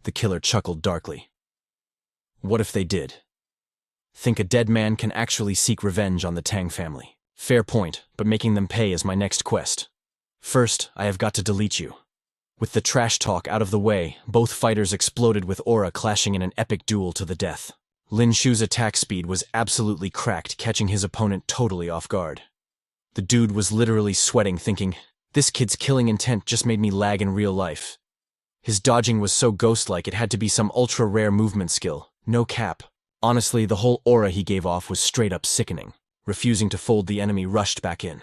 The killer chuckled darkly. What if they did? Think a dead man can actually seek revenge on the Tang family. Fair point, but making them pay is my next quest. First, I have got to delete you. With the trash talk out of the way, both fighters exploded with aura, clashing in an epic duel to the death. Lin Xiu's attack speed was absolutely cracked, catching his opponent totally off guard. The dude was literally sweating, thinking, this kid's killing intent just made me lag in real life. His dodging was so ghost-like it had to be some ultra-rare movement skill. No cap. Honestly, the whole aura he gave off was straight-up sickening. Refusing to fold, the enemy rushed back in.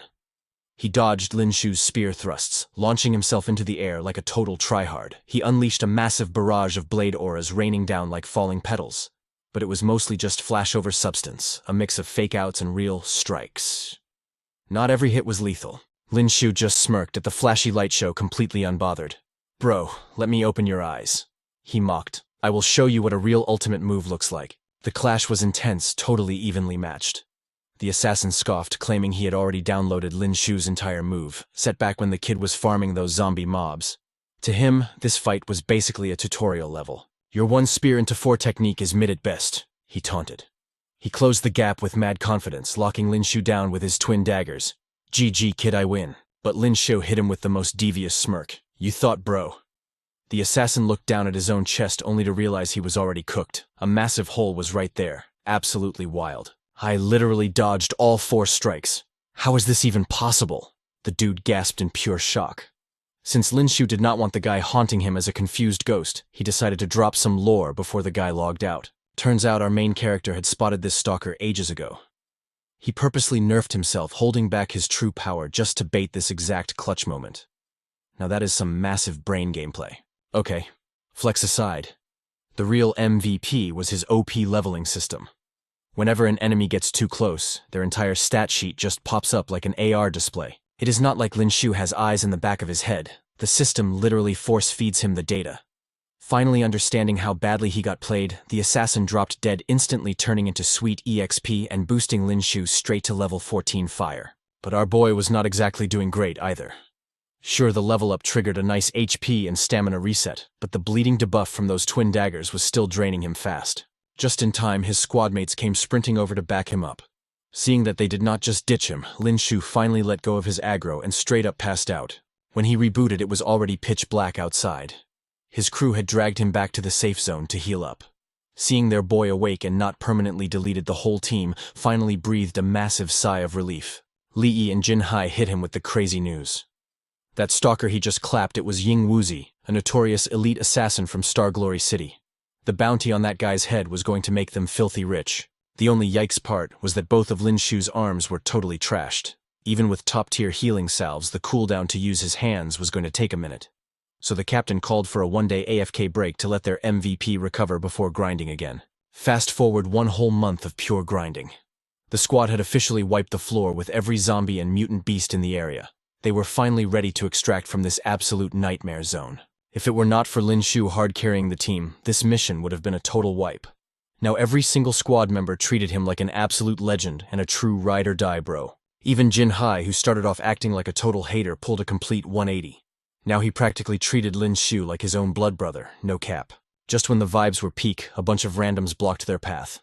He dodged Lin Xiu's spear thrusts, launching himself into the air like a total tryhard. He unleashed a massive barrage of blade auras raining down like falling petals. But it was mostly just flashover substance, a mix of fake-outs and real strikes. Not every hit was lethal. Lin Xiu just smirked at the flashy light show, completely unbothered. Bro, let me open your eyes. He mocked. I will show you what a real ultimate move looks like. The clash was intense, totally evenly matched. The assassin scoffed, claiming he had already downloaded Lin Xiu's entire move, set back when the kid was farming those zombie mobs. To him, this fight was basically a tutorial level. Your one spear into four technique is mid at best, he taunted. He closed the gap with mad confidence, locking Lin Xiu down with his twin daggers. GG kid, I win. But Lin Xiu hit him with the most devious smirk. You thought, bro. The assassin looked down at his own chest only to realize he was already cooked. A massive hole was right there. Absolutely wild. I literally dodged all 4 strikes. How is this even possible? The dude gasped in pure shock. Since Lin Xiu did not want the guy haunting him as a confused ghost, he decided to drop some lore before the guy logged out. Turns out our main character had spotted this stalker ages ago. He purposely nerfed himself, holding back his true power just to bait this exact clutch moment. Now that is some massive brain gameplay. Okay, flex aside. The real MVP was his OP leveling system. Whenever an enemy gets too close, their entire stat sheet just pops up like an AR display. It is not like Lin Xiu has eyes in the back of his head. The system literally force-feeds him the data. Finally understanding how badly he got played, the assassin dropped dead, instantly turning into sweet EXP and boosting Lin Xiu straight to level 14 fire. But our boy was not exactly doing great either. Sure, the level up triggered a nice HP and stamina reset, but the bleeding debuff from those twin daggers was still draining him fast. Just in time, his squadmates came sprinting over to back him up. Seeing that they did not just ditch him, Lin Xiu finally let go of his aggro and straight up passed out. When he rebooted, it was already pitch black outside. His crew had dragged him back to the safe zone to heal up. Seeing their boy awake and not permanently deleted, the whole team finally breathed a massive sigh of relief. Li and Jin Hai hit him with the crazy news. That stalker he just clapped, it was Ying Wuzi, a notorious elite assassin from Star Glory City. The bounty on that guy's head was going to make them filthy rich. The only yikes part was that both of Lin Xiu's arms were totally trashed. Even with top-tier healing salves, the cooldown to use his hands was going to take a minute. So the captain called for a one-day AFK break to let their MVP recover before grinding again. Fast forward 1 whole month of pure grinding. The squad had officially wiped the floor with every zombie and mutant beast in the area. They were finally ready to extract from this absolute nightmare zone. If it were not for Lin Xiu hard-carrying the team, this mission would have been a total wipe. Now every single squad member treated him like an absolute legend and a true ride-or-die bro. Even Jin Hai, who started off acting like a total hater, pulled a complete 180. Now he practically treated Lin Xiu like his own blood brother, no cap. Just when the vibes were peak, a bunch of randoms blocked their path.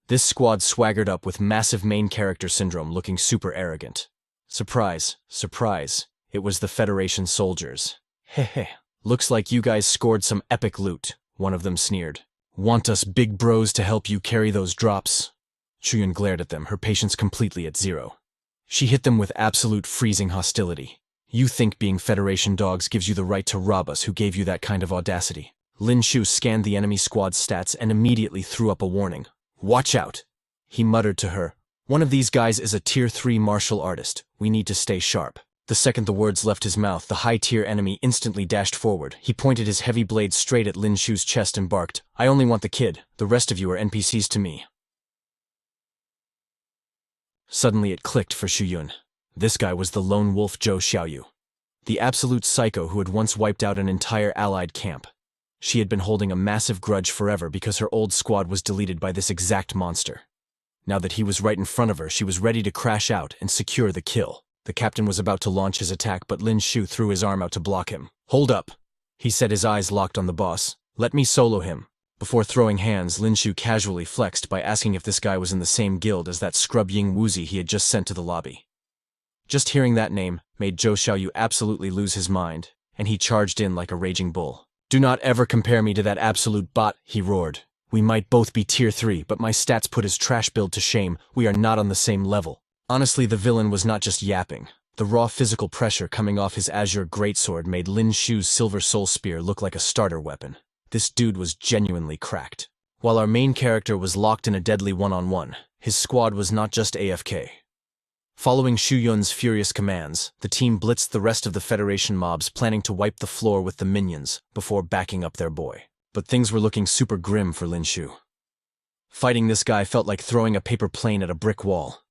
This squad swaggered up with massive main character syndrome, looking super arrogant. Surprise, surprise, it was the Federation soldiers. Heh. Looks like you guys scored some epic loot, one of them sneered. Want us big bros to help you carry those drops? Chuyun glared at them, her patience completely at 0. She hit them with absolute freezing hostility. You think being Federation dogs gives you the right to rob us? Who gave you that kind of audacity? Lin Xiu scanned the enemy squad's stats and immediately threw up a warning. Watch out! He muttered to her. One of these guys is a tier 3 martial artist. We need to stay sharp. The second the words left his mouth, the high-tier enemy instantly dashed forward. He pointed his heavy blade straight at Lin Xiu's chest and barked, I only want the kid. The rest of you are NPCs to me. Suddenly it clicked for Shuyun. This guy was the lone wolf Zhou Xiaoyu, the absolute psycho who had once wiped out an entire allied camp. She had been holding a massive grudge forever because her old squad was deleted by this exact monster. Now that he was right in front of her, she was ready to crash out and secure the kill. The captain was about to launch his attack, but Lin Xiu threw his arm out to block him. Hold up, he said, his eyes locked on the boss. Let me solo him. Before throwing hands, Lin Xiu casually flexed by asking if this guy was in the same guild as that scrub Ying Wuzi he had just sent to the lobby. Just hearing that name made Zhou Xiaoyu absolutely lose his mind, and he charged in like a raging bull. Do not ever compare me to that absolute bot, he roared. We might both be tier 3, but my stats put his trash build to shame. We are not on the same level. Honestly, the villain was not just yapping. The raw physical pressure coming off his azure greatsword made Lin Xiu's silver soul spear look like a starter weapon. This dude was genuinely cracked. While our main character was locked in a deadly one-on-one, his squad was not just AFK. Following Shuyun's furious commands, the team blitzed the rest of the Federation mobs, planning to wipe the floor with the minions before backing up their boy. But things were looking super grim for Lin Xiu. Fighting this guy felt like throwing a paper plane at a brick wall.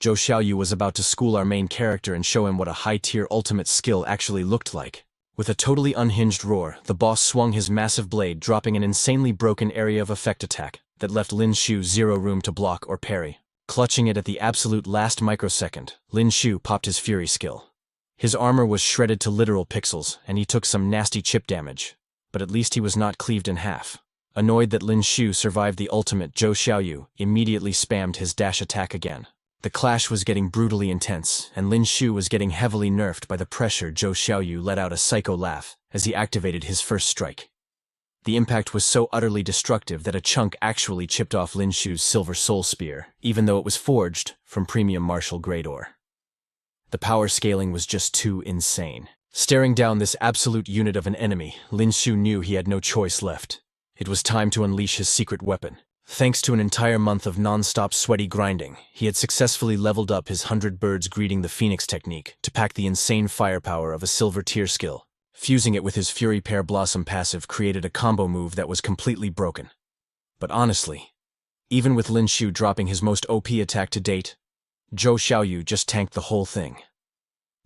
Zhou Xiaoyu was about to school our main character and show him what a high-tier ultimate skill actually looked like. With a totally unhinged roar, the boss swung his massive blade, dropping an insanely broken area of effect attack that left Lin Xiu zero room to block or parry. Clutching it at the absolute last microsecond, Lin Xiu popped his fury skill. His armor was shredded to literal pixels, and he took some nasty chip damage. But at least he was not cleaved in half. Annoyed that Lin Xiu survived the ultimate, Zhou Xiaoyu immediately spammed his dash attack again. The clash was getting brutally intense, and Lin Xiu was getting heavily nerfed by the pressure. Zhou Xiaoyu let out a psycho laugh as he activated his first strike. The impact was so utterly destructive that a chunk actually chipped off Lin Xiu's silver soul spear, even though it was forged from premium martial grade ore. The power scaling was just too insane. Staring down this absolute unit of an enemy, Lin Xiu knew he had no choice left. It was time to unleash his secret weapon. Thanks to an entire month of non-stop sweaty grinding, he had successfully leveled up his 100 birds greeting the phoenix technique to pack the insane firepower of a silver tier skill. Fusing it with his Fury Pear Blossom passive created a combo move that was completely broken. But honestly, even with Lin Xiu dropping his most OP attack to date, Zhou Xiaoyu just tanked the whole thing.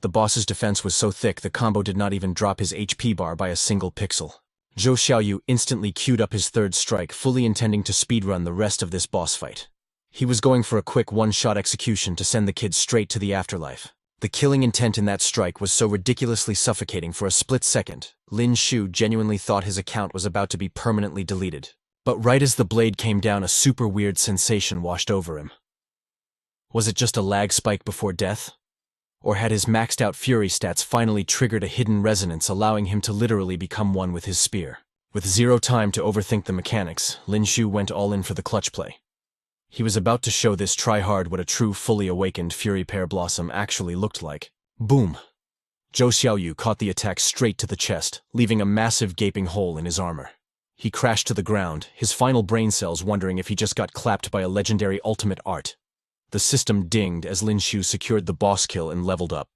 The boss's defense was so thick the combo did not even drop his HP bar by a single pixel. Zhou Xiaoyu instantly queued up his third strike, fully intending to speedrun the rest of this boss fight. He was going for a quick one-shot execution to send the kid straight to the afterlife. The killing intent in that strike was so ridiculously suffocating for a split second, Lin Xiu genuinely thought his account was about to be permanently deleted. But right as the blade came down, a super weird sensation washed over him. Was it just a lag spike before death? Or had his maxed-out fury stats finally triggered a hidden resonance, allowing him to literally become one with his spear? With zero time to overthink the mechanics, Lin Xiu went all in for the clutch play. He was about to show this tryhard what a true fully awakened Fury Pear Blossom actually looked like. Boom! Zhou Xiaoyu caught the attack straight to the chest, leaving a massive gaping hole in his armor. He crashed to the ground, his final brain cells wondering if he just got clapped by a legendary ultimate art. The system dinged as Lin Xiu secured the boss kill and leveled up.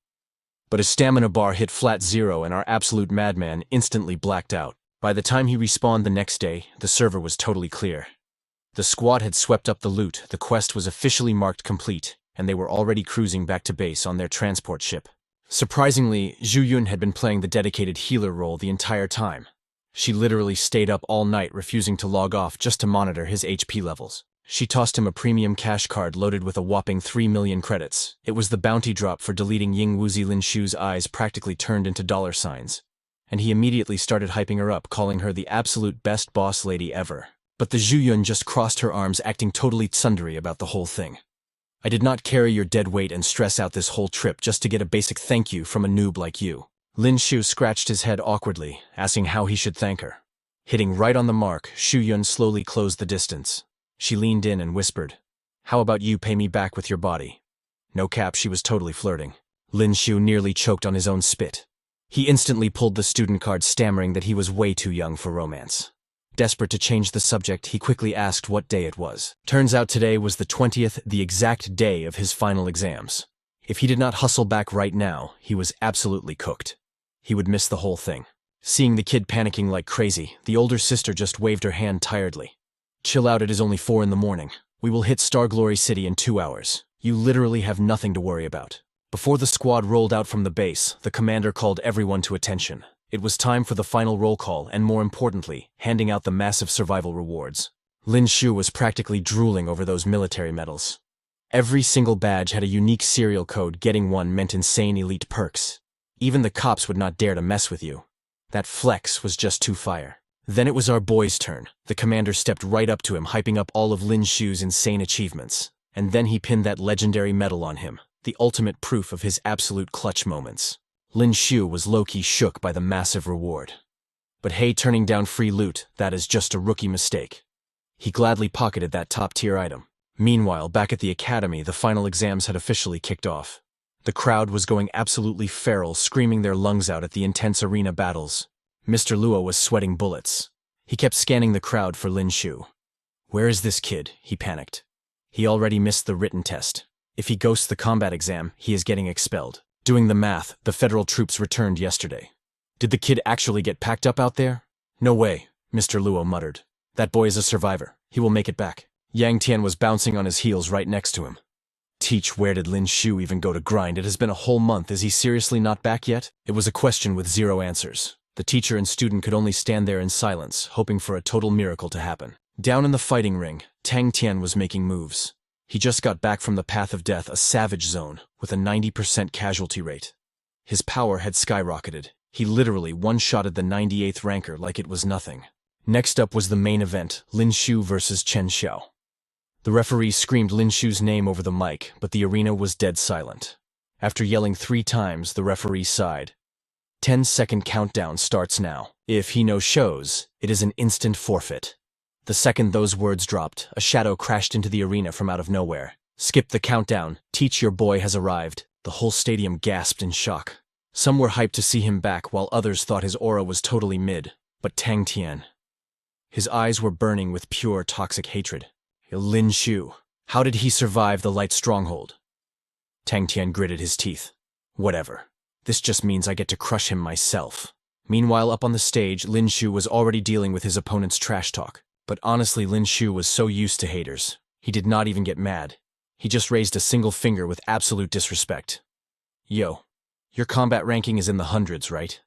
But his stamina bar hit flat zero and our absolute madman instantly blacked out. By the time he respawned the next day, the server was totally clear. The squad had swept up the loot, the quest was officially marked complete, and they were already cruising back to base on their transport ship. Surprisingly, Zhu Yun had been playing the dedicated healer role the entire time. She literally stayed up all night, refusing to log off just to monitor his HP levels. She tossed him a premium cash card loaded with a whopping 3 million credits. It was the bounty drop for deleting Ying Wuzi. Lin Xiu's eyes practically turned into dollar signs, and he immediately started hyping her up, calling her the absolute best boss lady ever. But the Zhu Yun just crossed her arms, acting totally tsundere about the whole thing. I did not carry your dead weight and stress out this whole trip just to get a basic thank you from a noob like you. Lin Xiu scratched his head awkwardly, asking how he should thank her. Hitting right on the mark, Zhu Yun slowly closed the distance. She leaned in and whispered, "How about you pay me back with your body?" No cap, she was totally flirting. Lin Xiu nearly choked on his own spit. He instantly pulled the student card, stammering that he was way too young for romance. Desperate to change the subject, he quickly asked what day it was. Turns out today was the 20th, the exact day of his final exams. If he did not hustle back right now, he was absolutely cooked. He would miss the whole thing. Seeing the kid panicking like crazy, the older sister just waved her hand tiredly. "Chill out, it is only 4 in the morning. We will hit Star Glory City in 2 hours. You literally have nothing to worry about." Before the squad rolled out from the base, the commander called everyone to attention. It was time for the final roll call and, more importantly, handing out the massive survival rewards. Lin Xiu was practically drooling over those military medals. Every single badge had a unique serial code. Getting one meant insane elite perks. Even the cops would not dare to mess with you. That flex was just too fire. Then it was our boy's turn. The commander stepped right up to him, hyping up all of Lin Xiu's insane achievements. And then he pinned that legendary medal on him, the ultimate proof of his absolute clutch moments. Lin Xiu was low-key shook by the massive reward. But hey, turning down free loot, that is just a rookie mistake. He gladly pocketed that top-tier item. Meanwhile, back at the academy, the final exams had officially kicked off. The crowd was going absolutely feral, screaming their lungs out at the intense arena battles. Mr. Luo was sweating bullets. He kept scanning the crowd for Lin Xiu. Where is this kid? He panicked. He already missed the written test. If he ghosts the combat exam, he is getting expelled. Doing the math, the federal troops returned yesterday. Did the kid actually get packed up out there? No way, Mr. Luo muttered. That boy is a survivor. He will make it back. Yang Tian was bouncing on his heels right next to him. Teach, where did Lin Xiu even go to grind? It has been a whole month. Is he seriously not back yet? It was a question with zero answers. The teacher and student could only stand there in silence, hoping for a total miracle to happen. Down in the fighting ring, Tang Tian was making moves. He just got back from the path of death, a savage zone, with a 90% casualty rate. His power had skyrocketed. He literally one-shotted the 98th ranker like it was nothing. Next up was the main event, Lin Xiu versus Chen Xiao. The referee screamed Lin Xiu's name over the mic, but the arena was dead silent. After yelling 3 times, the referee sighed. 10-second countdown starts now. If he no shows, it is an instant forfeit. The second those words dropped, a shadow crashed into the arena from out of nowhere. Skip the countdown. Teach, your boy has arrived. The whole stadium gasped in shock. Some were hyped to see him back, while others thought his aura was totally mid. But Tang Tian. His eyes were burning with pure toxic hatred. Lin Xiu. How did he survive the light stronghold? Tang Tian gritted his teeth. Whatever. This just means I get to crush him myself. Meanwhile, up on the stage, Lin Xiu was already dealing with his opponent's trash talk. But honestly, Lin Xiu was so used to haters. He did not even get mad. He just raised a single finger with absolute disrespect. Yo, your combat ranking is in the hundreds, right?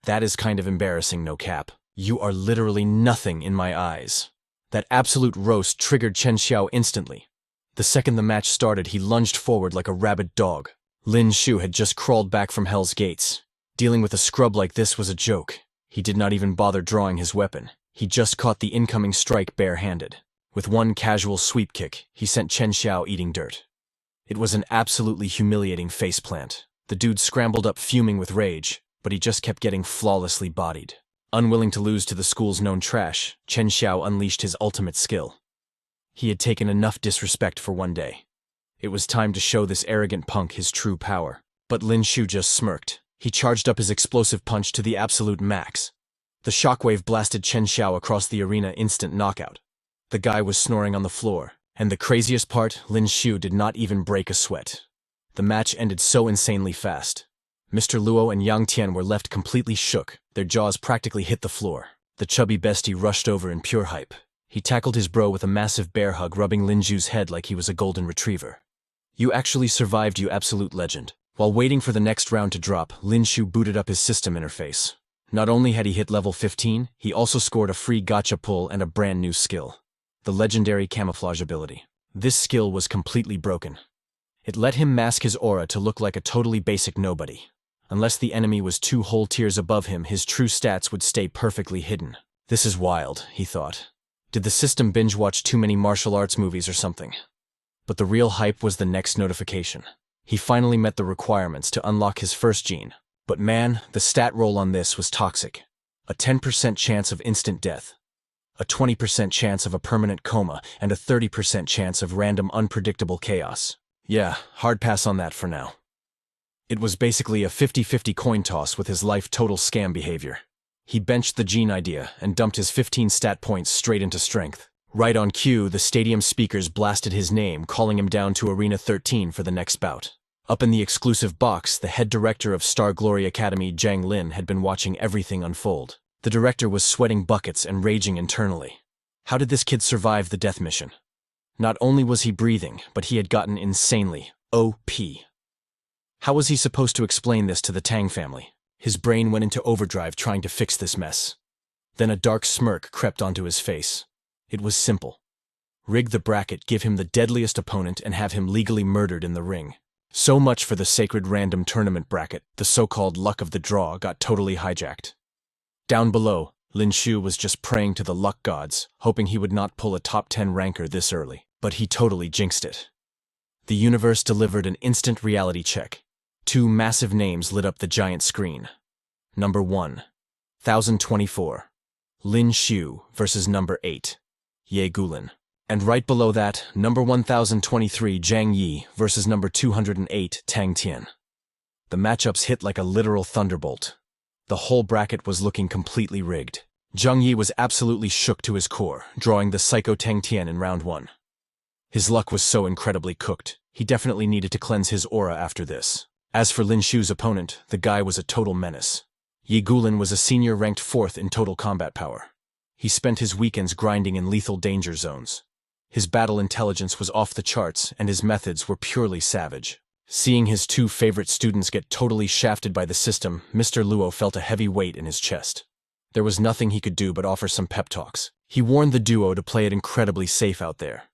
That is kind of embarrassing, no cap. You are literally nothing in my eyes. That absolute roast triggered Chen Xiao instantly. The second the match started, he lunged forward like a rabid dog. Lin Xiu had just crawled back from Hell's Gates. Dealing with a scrub like this was a joke. He did not even bother drawing his weapon. He just caught the incoming strike bare-handed. With one casual sweep kick, he sent Chen Xiao eating dirt. It was an absolutely humiliating faceplant. The dude scrambled up fuming with rage, but he just kept getting flawlessly bodied. Unwilling to lose to the school's known trash, Chen Xiao unleashed his ultimate skill. He had taken enough disrespect for one day. It was time to show this arrogant punk his true power. But Lin Xiu just smirked. He charged up his explosive punch to the absolute max. The shockwave blasted Chen Xiao across the arena, instant knockout. The guy was snoring on the floor, and the craziest part, Lin Xiu did not even break a sweat. The match ended so insanely fast. Mr. Luo and Yang Tian were left completely shook. Their jaws practically hit the floor. The chubby bestie rushed over in pure hype. He tackled his bro with a massive bear hug, rubbing Lin Xiu's head like he was a golden retriever. You actually survived, you absolute legend. While waiting for the next round to drop, Lin Xiu booted up his system interface. Not only had he hit level 15, he also scored a free gacha pull and a brand new skill. The legendary camouflage ability. This skill was completely broken. It let him mask his aura to look like a totally basic nobody. Unless the enemy was 2 whole tiers above him, his true stats would stay perfectly hidden. This is wild, he thought. Did the system binge-watch too many martial arts movies or something? But the real hype was the next notification. He finally met the requirements to unlock his first gene. But man, the stat roll on this was toxic. A 10% chance of instant death. A 20% chance of a permanent coma, and a 30% chance of random unpredictable chaos. Yeah, hard pass on that for now. It was basically a 50-50 coin toss with his life total scam behavior. He benched the gene idea and dumped his 15 stat points straight into strength. Right on cue, the stadium speakers blasted his name, calling him down to Arena 13 for the next bout. Up in the exclusive box, the head director of Starfall Academy, Zhang Lin, had been watching everything unfold. The director was sweating buckets and raging internally. How did this kid survive the death mission? Not only was he breathing, but he had gotten insanely OP. How was he supposed to explain this to the Tang family? His brain went into overdrive trying to fix this mess. Then a dark smirk crept onto his face. It was simple. Rig the bracket, give him the deadliest opponent, and have him legally murdered in the ring. So much for the sacred random tournament bracket. The so-called luck of the draw got totally hijacked. Down below, Lin Xiu was just praying to the luck gods, hoping he would not pull a top 10 ranker this early. But he totally jinxed it. The universe delivered an instant reality check. 2 massive names lit up the giant screen. Number 1. 1024. Lin Xiu versus number 8. Ye Gulin. And right below that, number 1023 Zhang Yi versus number 208 Tang Tian. The matchups hit like a literal thunderbolt. The whole bracket was looking completely rigged. Zhang Yi was absolutely shook to his core, drawing the Psycho Tang Tian in round 1. His luck was so incredibly cooked, he definitely needed to cleanse his aura after this. As for Lin Xiu's opponent, the guy was a total menace. Ye Gulin was a senior ranked 4th in total combat power. He spent his weekends grinding in lethal danger zones. His battle intelligence was off the charts, and his methods were purely savage. Seeing his two favorite students get totally shafted by the system, Mr. Luo felt a heavy weight in his chest. There was nothing he could do but offer some pep talks. He warned the duo to play it incredibly safe out there.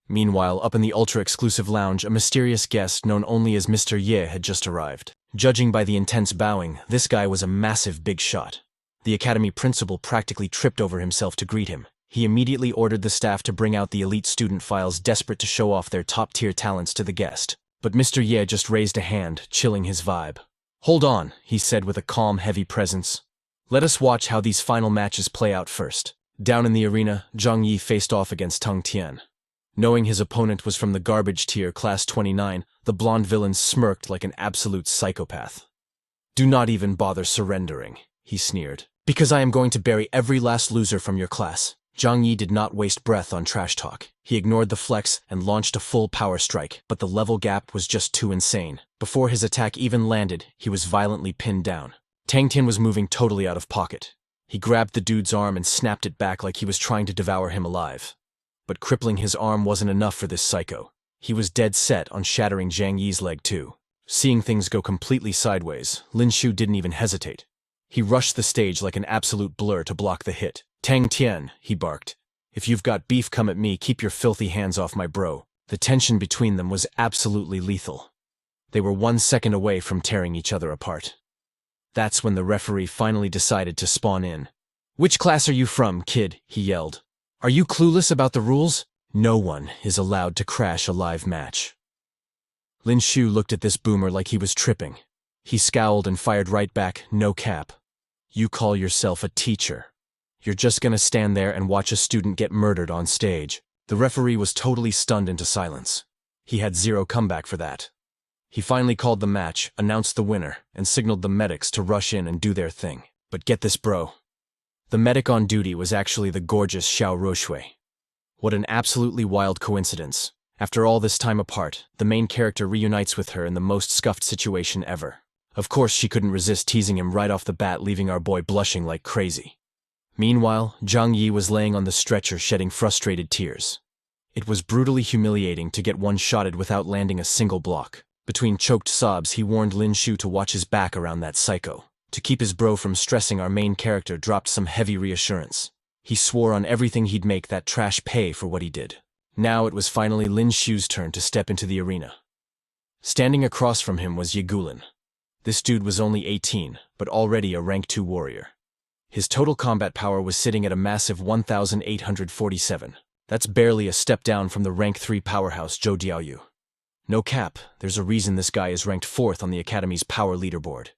Meanwhile, up in the ultra-exclusive lounge, a mysterious guest known only as Mr. Ye had just arrived. Judging by the intense bowing, this guy was a massive big shot. The academy principal practically tripped over himself to greet him. He immediately ordered the staff to bring out the elite student files, desperate to show off their top-tier talents to the guest. But Mr. Ye just raised a hand, chilling his vibe. "Hold on," he said with a calm, heavy presence. "Let us watch how these final matches play out first." Down in the arena, Zhang Yi faced off against Teng Tian. Knowing his opponent was from the garbage tier, class 29, the blonde villain smirked like an absolute psychopath. "Do not even bother surrendering," he sneered, "because I am going to bury every last loser from your class." Zhang Yi did not waste breath on trash talk. He ignored the flex and launched a full power strike, but the level gap was just too insane. Before his attack even landed, he was violently pinned down. Teng Tian was moving totally out of pocket. He grabbed the dude's arm and snapped it back like he was trying to devour him alive. But crippling his arm wasn't enough for this psycho. He was dead set on shattering Zhang Yi's leg too. Seeing things go completely sideways, Lin Xiu didn't even hesitate. He rushed the stage like an absolute blur to block the hit. "Teng Tian," he barked. "If you've got beef, come at me. Keep your filthy hands off my bro." The tension between them was absolutely lethal. They were 1 second away from tearing each other apart. That's when the referee finally decided to spawn in. "Which class are you from, kid?" he yelled. "Are you clueless about the rules? No one is allowed to crash a live match." Lin Xiu looked at this boomer like he was tripping. He scowled and fired right back, "No cap. You call yourself a teacher? You're just gonna stand there and watch a student get murdered on stage." The referee was totally stunned into silence. He had zero comeback for that. He finally called the match, announced the winner, and signaled the medics to rush in and do their thing. But get this, bro. The medic on duty was actually the gorgeous Xiao Ruoshui. What an absolutely wild coincidence. After all this time apart, the main character reunites with her in the most scuffed situation ever. Of course, she couldn't resist teasing him right off the bat, leaving our boy blushing like crazy. Meanwhile, Zhang Yi was laying on the stretcher shedding frustrated tears. It was brutally humiliating to get one-shotted without landing a single block. Between choked sobs, he warned Lin Xiu to watch his back around that psycho. To keep his bro from stressing, our main character dropped some heavy reassurance. He swore on everything he'd make that trash pay for what he did. Now it was finally Lin Xiu's turn to step into the arena. Standing across from him was Yegulin. This dude was only 18, but already a rank 2 warrior. His total combat power was sitting at a massive 1,847. That's barely a step down from the rank 3 powerhouse Zhou Diaoyu. No cap, there's a reason this guy is ranked 4th on the Academy's power leaderboard.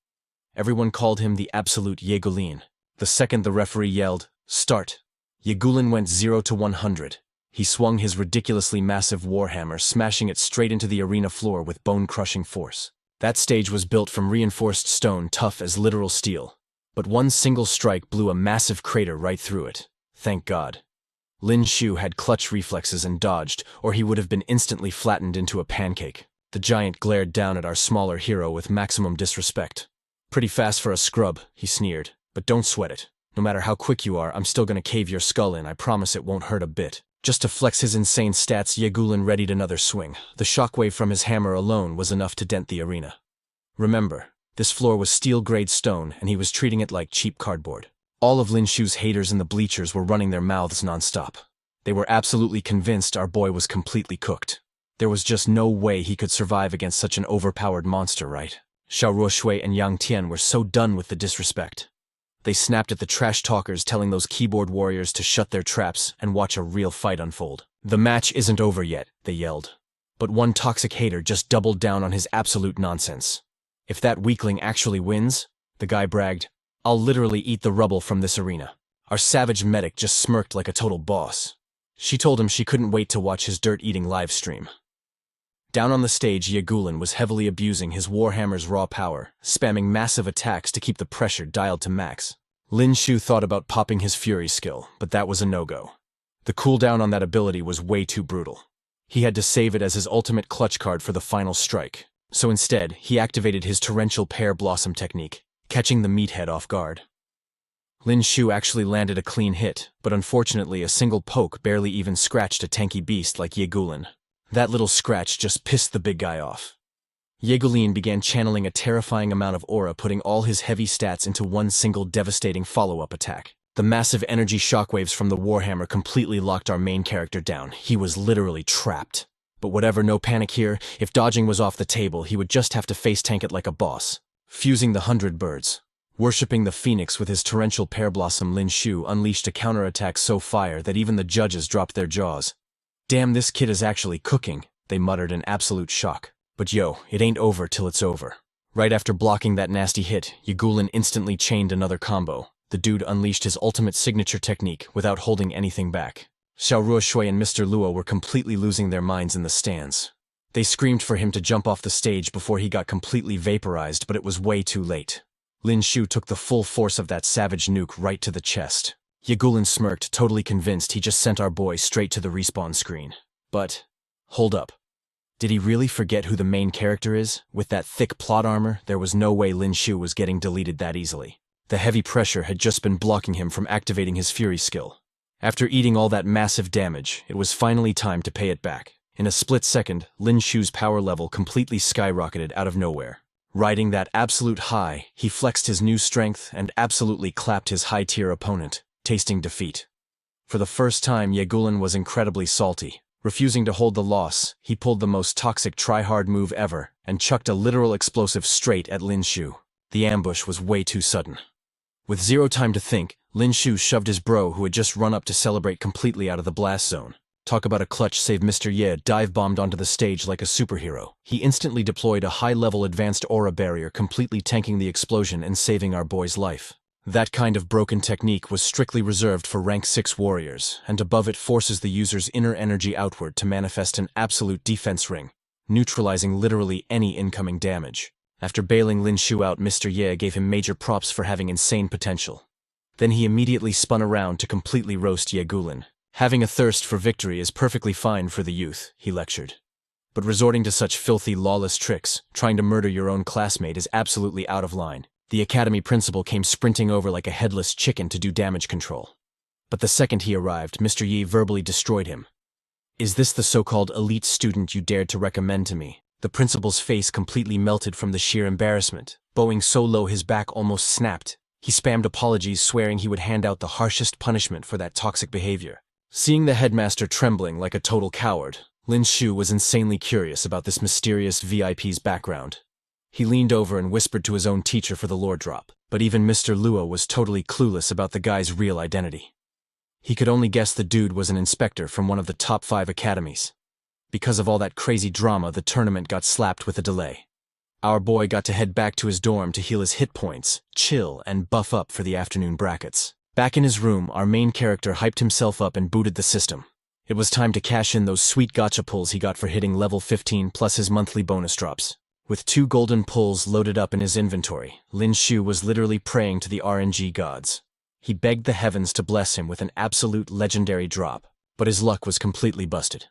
Everyone called him the absolute Yegulin. The second the referee yelled, "Start," Yegulin went 0 to 100. He swung his ridiculously massive warhammer, smashing it straight into the arena floor with bone-crushing force. That stage was built from reinforced stone, tough as literal steel. But one single strike blew a massive crater right through it. Thank God. Lin Xiu had clutch reflexes and dodged, or he would have been instantly flattened into a pancake. The giant glared down at our smaller hero with maximum disrespect. "Pretty fast for a scrub," he sneered, "but don't sweat it. No matter how quick you are, I'm still gonna cave your skull in. I promise it won't hurt a bit." Just to flex his insane stats, Yegulin readied another swing. The shockwave from his hammer alone was enough to dent the arena. Remember, this floor was steel-grade stone, and he was treating it like cheap cardboard. All of Lin Xiu's haters in the bleachers were running their mouths non-stop. They were absolutely convinced our boy was completely cooked. There was just no way he could survive against such an overpowered monster, right? Xiao Ruoshui and Yang Tian were so done with the disrespect. They snapped at the trash talkers, telling those keyboard warriors to shut their traps and watch a real fight unfold. "The match isn't over yet," they yelled. But one toxic hater just doubled down on his absolute nonsense. "If that weakling actually wins," the guy bragged, "I'll literally eat the rubble from this arena." Our savage medic just smirked like a total boss. She told him she couldn't wait to watch his dirt-eating livestream. Down on the stage, Yegulin was heavily abusing his warhammer's raw power, spamming massive attacks to keep the pressure dialed to max. Lin Xiu thought about popping his fury skill, but that was a no-go. The cooldown on that ability was way too brutal. He had to save it as his ultimate clutch card for the final strike. So instead, he activated his torrential pear blossom technique, catching the meathead off guard. Lin Xiu actually landed a clean hit, but unfortunately a single poke barely even scratched a tanky beast like Yegulin. That little scratch just pissed the big guy off. Yegulin began channeling a terrifying amount of aura, putting all his heavy stats into one single devastating follow-up attack. The massive energy shockwaves from the Warhammer completely locked our main character down. He was literally trapped. But whatever, no panic here. If dodging was off the table, he would just have to face tank it like a boss. Fusing the 100 birds. Worshipping the phoenix with his torrential pear blossom, Lin Xiu unleashed a counterattack so fire that even the judges dropped their jaws. Damn, this kid is actually cooking, they muttered in absolute shock. But yo, it ain't over till it's over. Right after blocking that nasty hit, Yegulin instantly chained another combo. The dude unleashed his ultimate signature technique without holding anything back. Xiao Ruoshui and Mr. Luo were completely losing their minds in the stands. They screamed for him to jump off the stage before he got completely vaporized, but it was way too late. Lin Xiu took the full force of that savage nuke right to the chest. Yegulin smirked, totally convinced he just sent our boy straight to the respawn screen. But, hold up. Did he really forget who the main character is? With that thick plot armor, there was no way Lin Xiu was getting deleted that easily. The heavy pressure had just been blocking him from activating his Fury skill. After eating all that massive damage, it was finally time to pay it back. In a split second, Lin Xiu's power level completely skyrocketed out of nowhere. Riding that absolute high, he flexed his new strength and absolutely clapped his high-tier opponent, tasting defeat. For the first time, Yegulin was incredibly salty. Refusing to hold the loss, he pulled the most toxic try-hard move ever and chucked a literal explosive straight at Lin Xiu. The ambush was way too sudden. With zero time to think, Lin Xiu shoved his bro who had just run up to celebrate completely out of the blast zone. Talk about a clutch save. Mr. Ye dive-bombed onto the stage like a superhero. He instantly deployed a high-level advanced aura barrier, completely tanking the explosion and saving our boy's life. That kind of broken technique was strictly reserved for rank 6 warriors, and above it forces the user's inner energy outward to manifest an absolute defense ring, neutralizing literally any incoming damage. After bailing Lin Xiu out, Mr. Ye gave him major props for having insane potential. Then he immediately spun around to completely roast Yegulin. Having a thirst for victory is perfectly fine for the youth, he lectured. But resorting to such filthy, lawless tricks, trying to murder your own classmate, is absolutely out of line. The academy principal came sprinting over like a headless chicken to do damage control. But the second he arrived, Mr. Yi verbally destroyed him. "Is this the so-called elite student you dared to recommend to me?" The principal's face completely melted from the sheer embarrassment. Bowing so low his back almost snapped. He spammed apologies, swearing he would hand out the harshest punishment for that toxic behavior. Seeing the headmaster trembling like a total coward, Lin Xiu was insanely curious about this mysterious VIP's background. He leaned over and whispered to his own teacher for the lore drop, but even Mr. Luo was totally clueless about the guy's real identity. He could only guess the dude was an inspector from one of the top 5 academies. Because of all that crazy drama, the tournament got slapped with a delay. Our boy got to head back to his dorm to heal his hit points, chill, and buff up for the afternoon brackets. Back in his room, our main character hyped himself up and booted the system. It was time to cash in those sweet gacha pulls he got for hitting level 15 plus his monthly bonus drops. With 2 golden pulls loaded up in his inventory, Lin Xiu was literally praying to the RNG gods. He begged the heavens to bless him with an absolute legendary drop, but his luck was completely busted.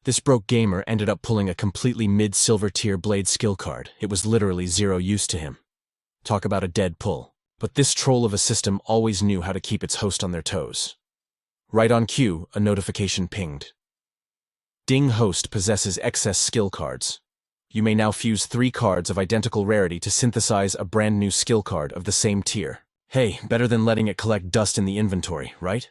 This broke gamer ended up pulling a completely mid-silver tier blade skill card. It was literally zero use to him. Talk about a dead pull. But this troll of a system always knew how to keep its host on their toes. Right on cue, a notification pinged. Ding, host possesses excess skill cards. You may now fuse 3 cards of identical rarity to synthesize a brand new skill card of the same tier. Hey, better than letting it collect dust in the inventory, right?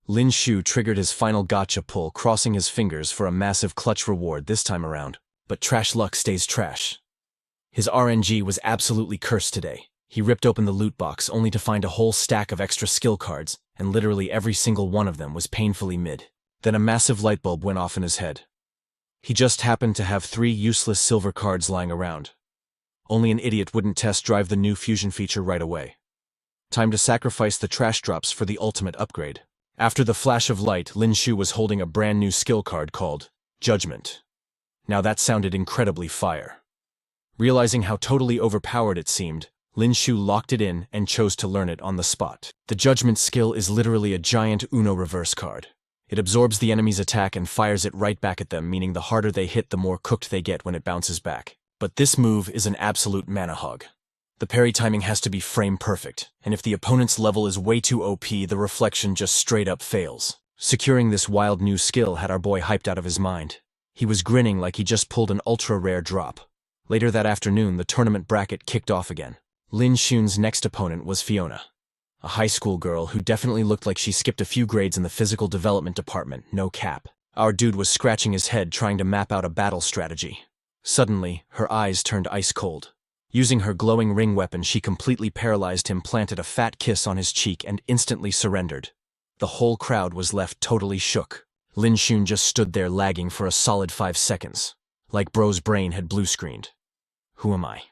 Lin Xiu triggered his final gacha pull, crossing his fingers for a massive clutch reward this time around. But trash luck stays trash. His RNG was absolutely cursed today. He ripped open the loot box only to find a whole stack of extra skill cards, and literally every single one of them was painfully mid. Then a massive light bulb went off in his head. He just happened to have 3 useless silver cards lying around. Only an idiot wouldn't test drive the new fusion feature right away. Time to sacrifice the trash drops for the ultimate upgrade. After the flash of light, Lin Xiu was holding a brand new skill card called Judgment. Now that sounded incredibly fire. Realizing how totally overpowered it seemed, Lin Xiu locked it in and chose to learn it on the spot. The Judgment skill is literally a giant Uno reverse card. It absorbs the enemy's attack and fires it right back at them, meaning the harder they hit, the more cooked they get when it bounces back. But this move is an absolute mana hog. The parry timing has to be frame perfect, and if the opponent's level is way too OP, the reflection just straight up fails. Securing this wild new skill had our boy hyped out of his mind. He was grinning like he just pulled an ultra-rare drop. Later that afternoon, the tournament bracket kicked off again. Lin Xiu's next opponent was Fiona, a high school girl who definitely looked like she skipped a few grades in the physical development department, no cap. Our dude was scratching his head trying to map out a battle strategy. Suddenly, her eyes turned ice cold. Using her glowing ring weapon, she completely paralyzed him, planted a fat kiss on his cheek, and instantly surrendered. The whole crowd was left totally shook. Lin Xiu just stood there lagging for a solid 5 seconds. Like bro's brain had blue-screened. Who am I?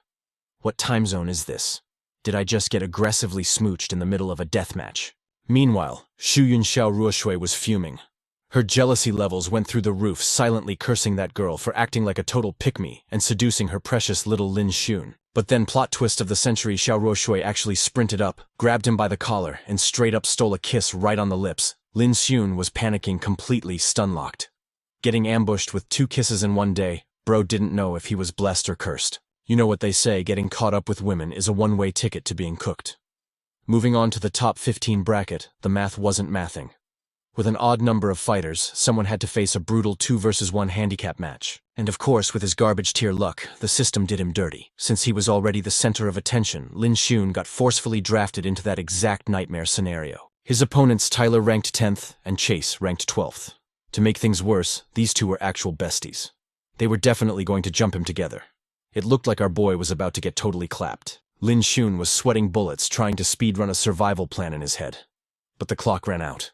What time zone is this? Did I just get aggressively smooched in the middle of a deathmatch? Meanwhile, Shuyun Xiaoruoshui was fuming. Her jealousy levels went through the roof, silently cursing that girl for acting like a total pick-me and seducing her precious little Lin Xiu. But then, plot twist of the century, Xiaoruoshui actually sprinted up, grabbed him by the collar, and straight up stole a kiss right on the lips. Lin Xiu was panicking, completely stun-locked. Getting ambushed with 2 kisses in one day, bro didn't know if he was blessed or cursed. You know what they say, getting caught up with women is a one-way ticket to being cooked. Moving on to the top 15 bracket, the math wasn't mathing. With an odd number of fighters, someone had to face a brutal 2 versus 1 handicap match. And of course, with his garbage tier luck, the system did him dirty. Since he was already the center of attention, Lin Xiu got forcefully drafted into that exact nightmare scenario. His opponents, Tyler, ranked 10th, and Chase ranked 12th. To make things worse, these two were actual besties. They were definitely going to jump him together. It looked like our boy was about to get totally clapped. Lin Xiu was sweating bullets, trying to speedrun a survival plan in his head. But the clock ran out.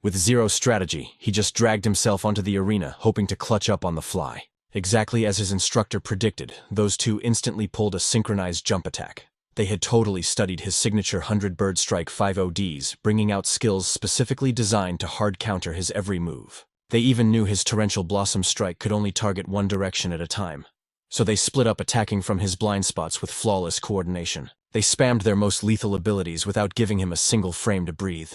With zero strategy, he just dragged himself onto the arena, hoping to clutch up on the fly. Exactly as his instructor predicted, those two instantly pulled a synchronized jump attack. They had totally studied his signature 100 bird strike 5ODs, bringing out skills specifically designed to hard counter his every move. They even knew his torrential blossom strike could only target one direction at a time. So they split up, attacking from his blind spots with flawless coordination. They spammed their most lethal abilities without giving him a single frame to breathe.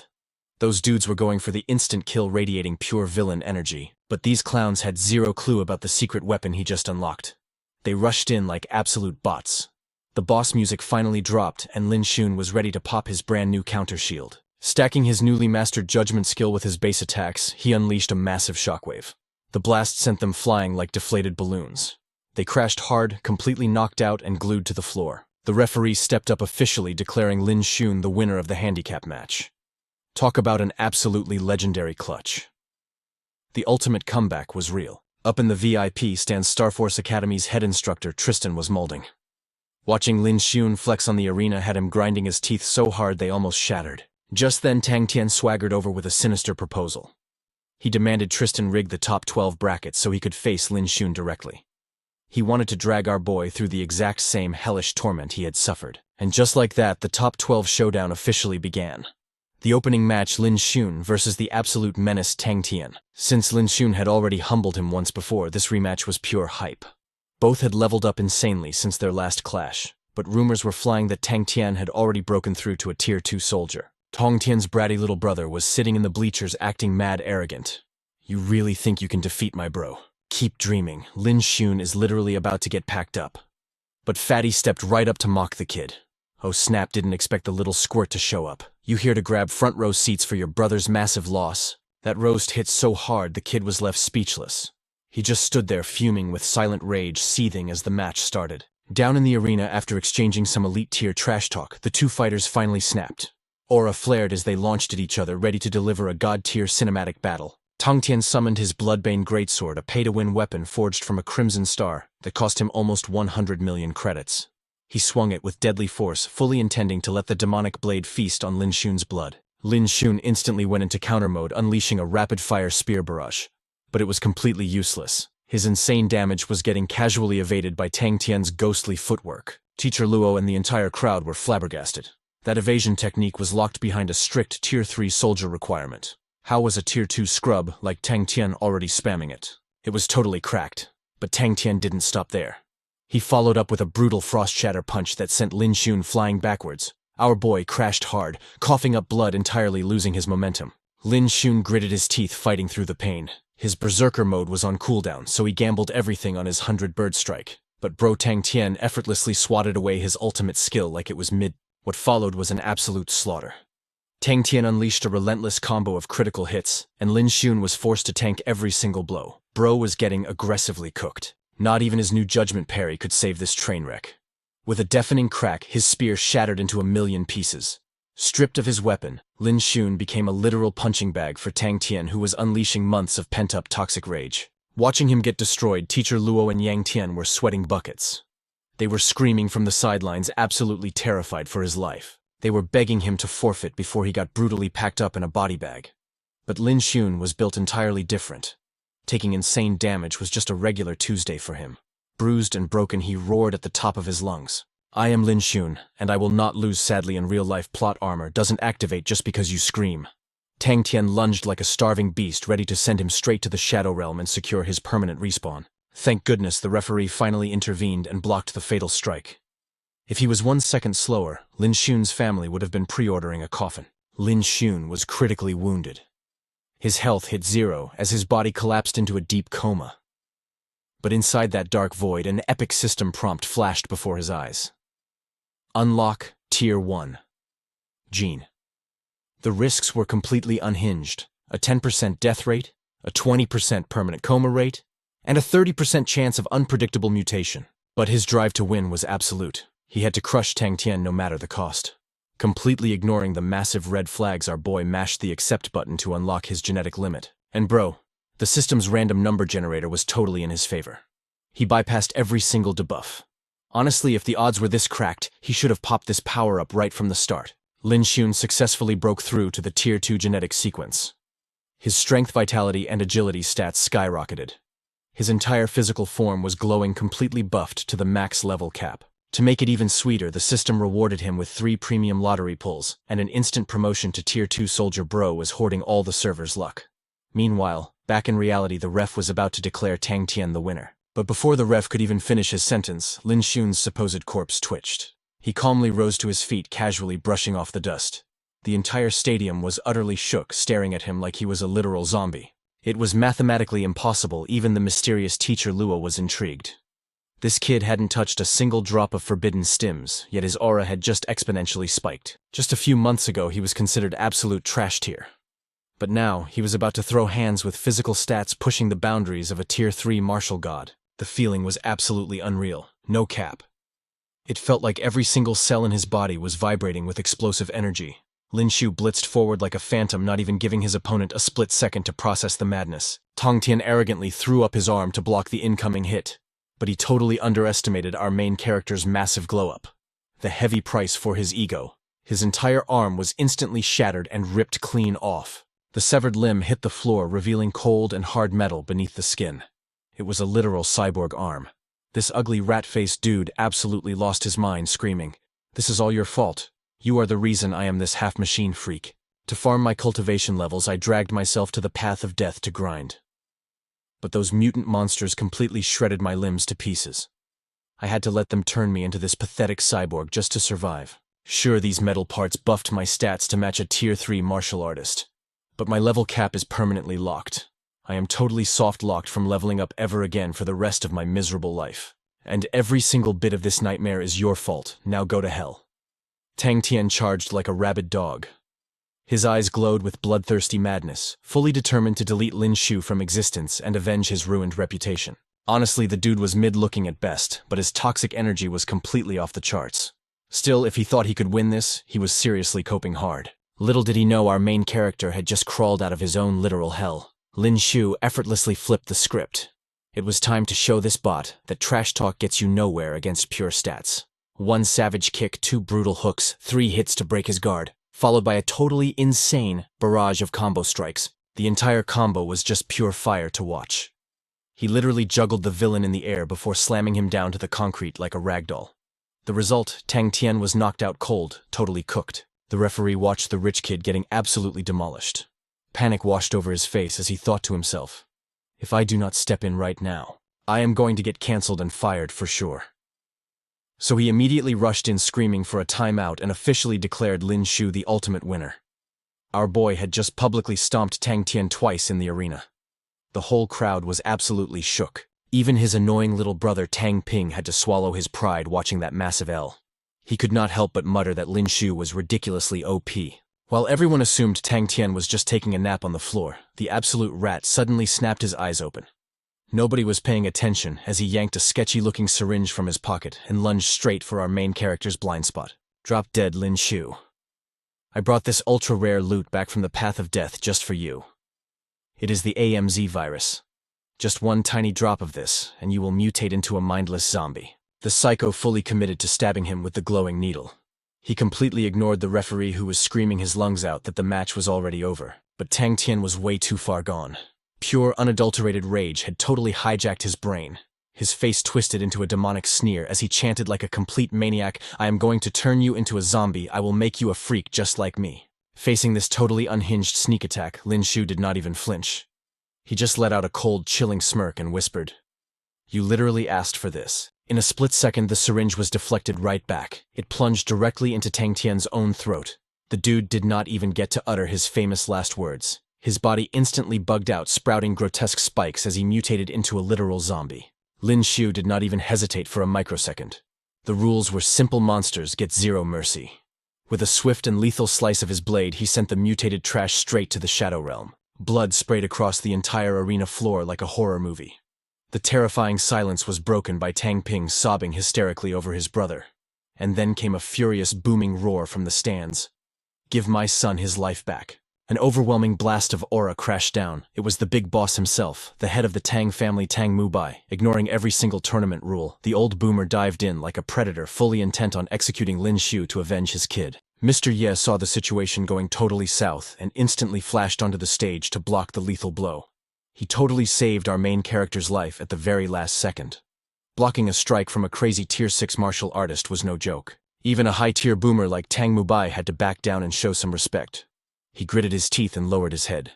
Those dudes were going for the instant kill, radiating pure villain energy, but these clowns had zero clue about the secret weapon he just unlocked. They rushed in like absolute bots. The boss music finally dropped, and Lin Xiu was ready to pop his brand new counter shield. Stacking his newly mastered judgment skill with his base attacks, he unleashed a massive shockwave. The blast sent them flying like deflated balloons. They crashed hard, completely knocked out and glued to the floor. The referee stepped up, officially declaring Lin Xiu the winner of the handicap match. Talk about an absolutely legendary clutch. The ultimate comeback was real. Up in the VIP stands Starfall Academy's head instructor, Tristan, was molding. Watching Lin Xiu flex on the arena had him grinding his teeth so hard they almost shattered. Just then, Tang Tian swaggered over with a sinister proposal. He demanded Tristan rig the top 12 bracket so he could face Lin Xiu directly. He wanted to drag our boy through the exact same hellish torment he had suffered. And just like that, the top 12 showdown officially began. The opening match, Lin Xiu versus the absolute menace Tang Tian. Since Lin Xiu had already humbled him once before, this rematch was pure hype. Both had leveled up insanely since their last clash, but rumors were flying that Tang Tian had already broken through to a tier 2 soldier. Tang Tian's bratty little brother was sitting in the bleachers acting mad arrogant. You really think you can defeat my bro? Keep dreaming. Lin Xiu is literally about to get packed up. But Fatty stepped right up to mock the kid. Oh snap, didn't expect the little squirt to show up. You here to grab front row seats for your brother's massive loss? That roast hit so hard the kid was left speechless. He just stood there fuming with silent rage seething as the match started. Down in the arena, after exchanging some elite tier trash talk, the two fighters finally snapped. Aura flared as they launched at each other, ready to deliver a god-tier cinematic battle. Tang Tian summoned his bloodbane greatsword, a pay-to-win weapon forged from a crimson star that cost him almost 100 million credits. He swung it with deadly force, fully intending to let the demonic blade feast on Lin Xiu's blood. Lin Xiu instantly went into counter mode, unleashing a rapid-fire spear barrage. But it was completely useless. His insane damage was getting casually evaded by Tang Tian's ghostly footwork. Teacher Luo and the entire crowd were flabbergasted. That evasion technique was locked behind a strict Tier 3 soldier requirement. How was a Tier 2 scrub like Tang Tian already spamming it? It was totally cracked. But Tang Tian didn't stop there. He followed up with a brutal frost shatter punch that sent Lin Xiu flying backwards. Our boy crashed hard, coughing up blood, entirely losing his momentum. Lin Xiu gritted his teeth, fighting through the pain. His berserker mode was on cooldown, so he gambled everything on his 100 bird strike. But Bro Tang Tian effortlessly swatted away his ultimate skill like it was mid. What followed was an absolute slaughter. Tang Tian unleashed a relentless combo of critical hits, and Lin Xiu was forced to tank every single blow. Bro was getting aggressively cooked. Not even his new judgment parry could save this train wreck. With a deafening crack, his spear shattered into a million pieces. Stripped of his weapon, Lin Xiu became a literal punching bag for Tang Tian, who was unleashing months of pent-up toxic rage. Watching him get destroyed, Teacher Luo and Yang Tian were sweating buckets. They were screaming from the sidelines, absolutely terrified for his life. They were begging him to forfeit before he got brutally packed up in a body bag. But Lin Xiu was built entirely different. Taking insane damage was just a regular Tuesday for him. Bruised and broken, he roared at the top of his lungs. I am Lin Xiu, and I will not lose. Sadly, in real life, plot armor doesn't activate just because you scream. Tang Tian lunged like a starving beast, ready to send him straight to the Shadow Realm and secure his permanent respawn. Thank goodness the referee finally intervened and blocked the fatal strike. If he was 1 second slower, Lin Xiu's family would have been pre-ordering a coffin. Lin Xiu was critically wounded. His health hit zero as his body collapsed into a deep coma. But inside that dark void, an epic system prompt flashed before his eyes. Unlock Tier 1. Gene. The risks were completely unhinged. A 10% death rate, a 20% permanent coma rate, and a 30% chance of unpredictable mutation. But his drive to win was absolute. He had to crush Tang Tian no matter the cost. Completely ignoring the massive red flags, our boy mashed the accept button to unlock his genetic limit. And bro, the system's random number generator was totally in his favor. He bypassed every single debuff. Honestly, if the odds were this cracked, he should have popped this power-up right from the start. Lin Xiu successfully broke through to the Tier 2 genetic sequence. His strength, vitality, and agility stats skyrocketed. His entire physical form was glowing, completely buffed to the max level cap. To make it even sweeter, the system rewarded him with 3 premium lottery pulls, and an instant promotion to Tier 2 soldier. Bro was hoarding all the server's luck. Meanwhile, back in reality, the ref was about to declare Tang Tian the winner. But before the ref could even finish his sentence, Lin Xiu's supposed corpse twitched. He calmly rose to his feet, casually brushing off the dust. The entire stadium was utterly shook, staring at him like he was a literal zombie. It was mathematically impossible. Even the mysterious Teacher Luo was intrigued. This kid hadn't touched a single drop of forbidden stims, yet his aura had just exponentially spiked. Just a few months ago, he was considered absolute trash tier. But now, he was about to throw hands with physical stats pushing the boundaries of a Tier 3 martial god. The feeling was absolutely unreal. No cap. It felt like every single cell in his body was vibrating with explosive energy. Lin Xiu blitzed forward like a phantom, not even giving his opponent a split second to process the madness. Tang Tian arrogantly threw up his arm to block the incoming hit. But he totally underestimated our main character's massive glow-up. The heavy price for his ego. His entire arm was instantly shattered and ripped clean off. The severed limb hit the floor, revealing cold and hard metal beneath the skin. It was a literal cyborg arm. This ugly rat-faced dude absolutely lost his mind, screaming, "This is all your fault. You are the reason I am this half-machine freak. To farm my cultivation levels, I dragged myself to the path of death to grind. But those mutant monsters completely shredded my limbs to pieces. I had to let them turn me into this pathetic cyborg just to survive. Sure, these metal parts buffed my stats to match a Tier 3 martial artist. But my level cap is permanently locked. I am totally soft-locked from leveling up ever again for the rest of my miserable life. And every single bit of this nightmare is your fault. Now go to hell." Tang Tian charged like a rabid dog. His eyes glowed with bloodthirsty madness, fully determined to delete Lin Xiu from existence and avenge his ruined reputation. Honestly, the dude was mid-looking at best, but his toxic energy was completely off the charts. Still, if he thought he could win this, he was seriously coping hard. Little did he know our main character had just crawled out of his own literal hell. Lin Xiu effortlessly flipped the script. It was time to show this bot that trash talk gets you nowhere against pure stats. 1 savage kick, 2 brutal hooks, 3 hits to break his guard, followed by a totally insane barrage of combo strikes. The entire combo was just pure fire to watch. He literally juggled the villain in the air before slamming him down to the concrete like a ragdoll. The result, Tang Tian was knocked out cold, totally cooked. The referee watched the rich kid getting absolutely demolished. Panic washed over his face as he thought to himself, "If I do not step in right now, I am going to get cancelled and fired for sure." So he immediately rushed in screaming for a timeout and officially declared Lin Xiu the ultimate winner. Our boy had just publicly stomped Tang Tian twice in the arena. The whole crowd was absolutely shook. Even his annoying little brother Tang Ping had to swallow his pride watching that massive L. He could not help but mutter that Lin Xiu was ridiculously OP. While everyone assumed Tang Tian was just taking a nap on the floor, the absolute rat suddenly snapped his eyes open. Nobody was paying attention as he yanked a sketchy-looking syringe from his pocket and lunged straight for our main character's blind spot. Drop dead, Lin Xiu. I brought this ultra-rare loot back from the path of death just for you. It is the AMZ virus. Just one tiny drop of this, and you will mutate into a mindless zombie. The psycho fully committed to stabbing him with the glowing needle. He completely ignored the referee who was screaming his lungs out that the match was already over, but Tang Tian was way too far gone. Pure, unadulterated rage had totally hijacked his brain. His face twisted into a demonic sneer as he chanted like a complete maniac, "I am going to turn you into a zombie, I will make you a freak just like me." Facing this totally unhinged sneak attack, Lin Xiu did not even flinch. He just let out a cold, chilling smirk and whispered, "You literally asked for this." In a split second, the syringe was deflected right back. It plunged directly into Tang Tian's own throat. The dude did not even get to utter his famous last words. His body instantly bugged out, sprouting grotesque spikes as he mutated into a literal zombie. Lin Xiu did not even hesitate for a microsecond. The rules were simple: monsters get zero mercy. With a swift and lethal slice of his blade, he sent the mutated trash straight to the Shadow Realm. Blood sprayed across the entire arena floor like a horror movie. The terrifying silence was broken by Tang Ping sobbing hysterically over his brother. And then came a furious booming roar from the stands. "Give my son his life back." An overwhelming blast of aura crashed down. It was the big boss himself, the head of the Tang family, Tang Mubai. Ignoring every single tournament rule, the old boomer dived in like a predator, fully intent on executing Lin Xiu to avenge his kid. Mr. Ye saw the situation going totally south and instantly flashed onto the stage to block the lethal blow. He totally saved our main character's life at the very last second. Blocking a strike from a crazy Tier 6 martial artist was no joke. Even a high-tier boomer like Tang Mubai had to back down and show some respect. He gritted his teeth and lowered his head.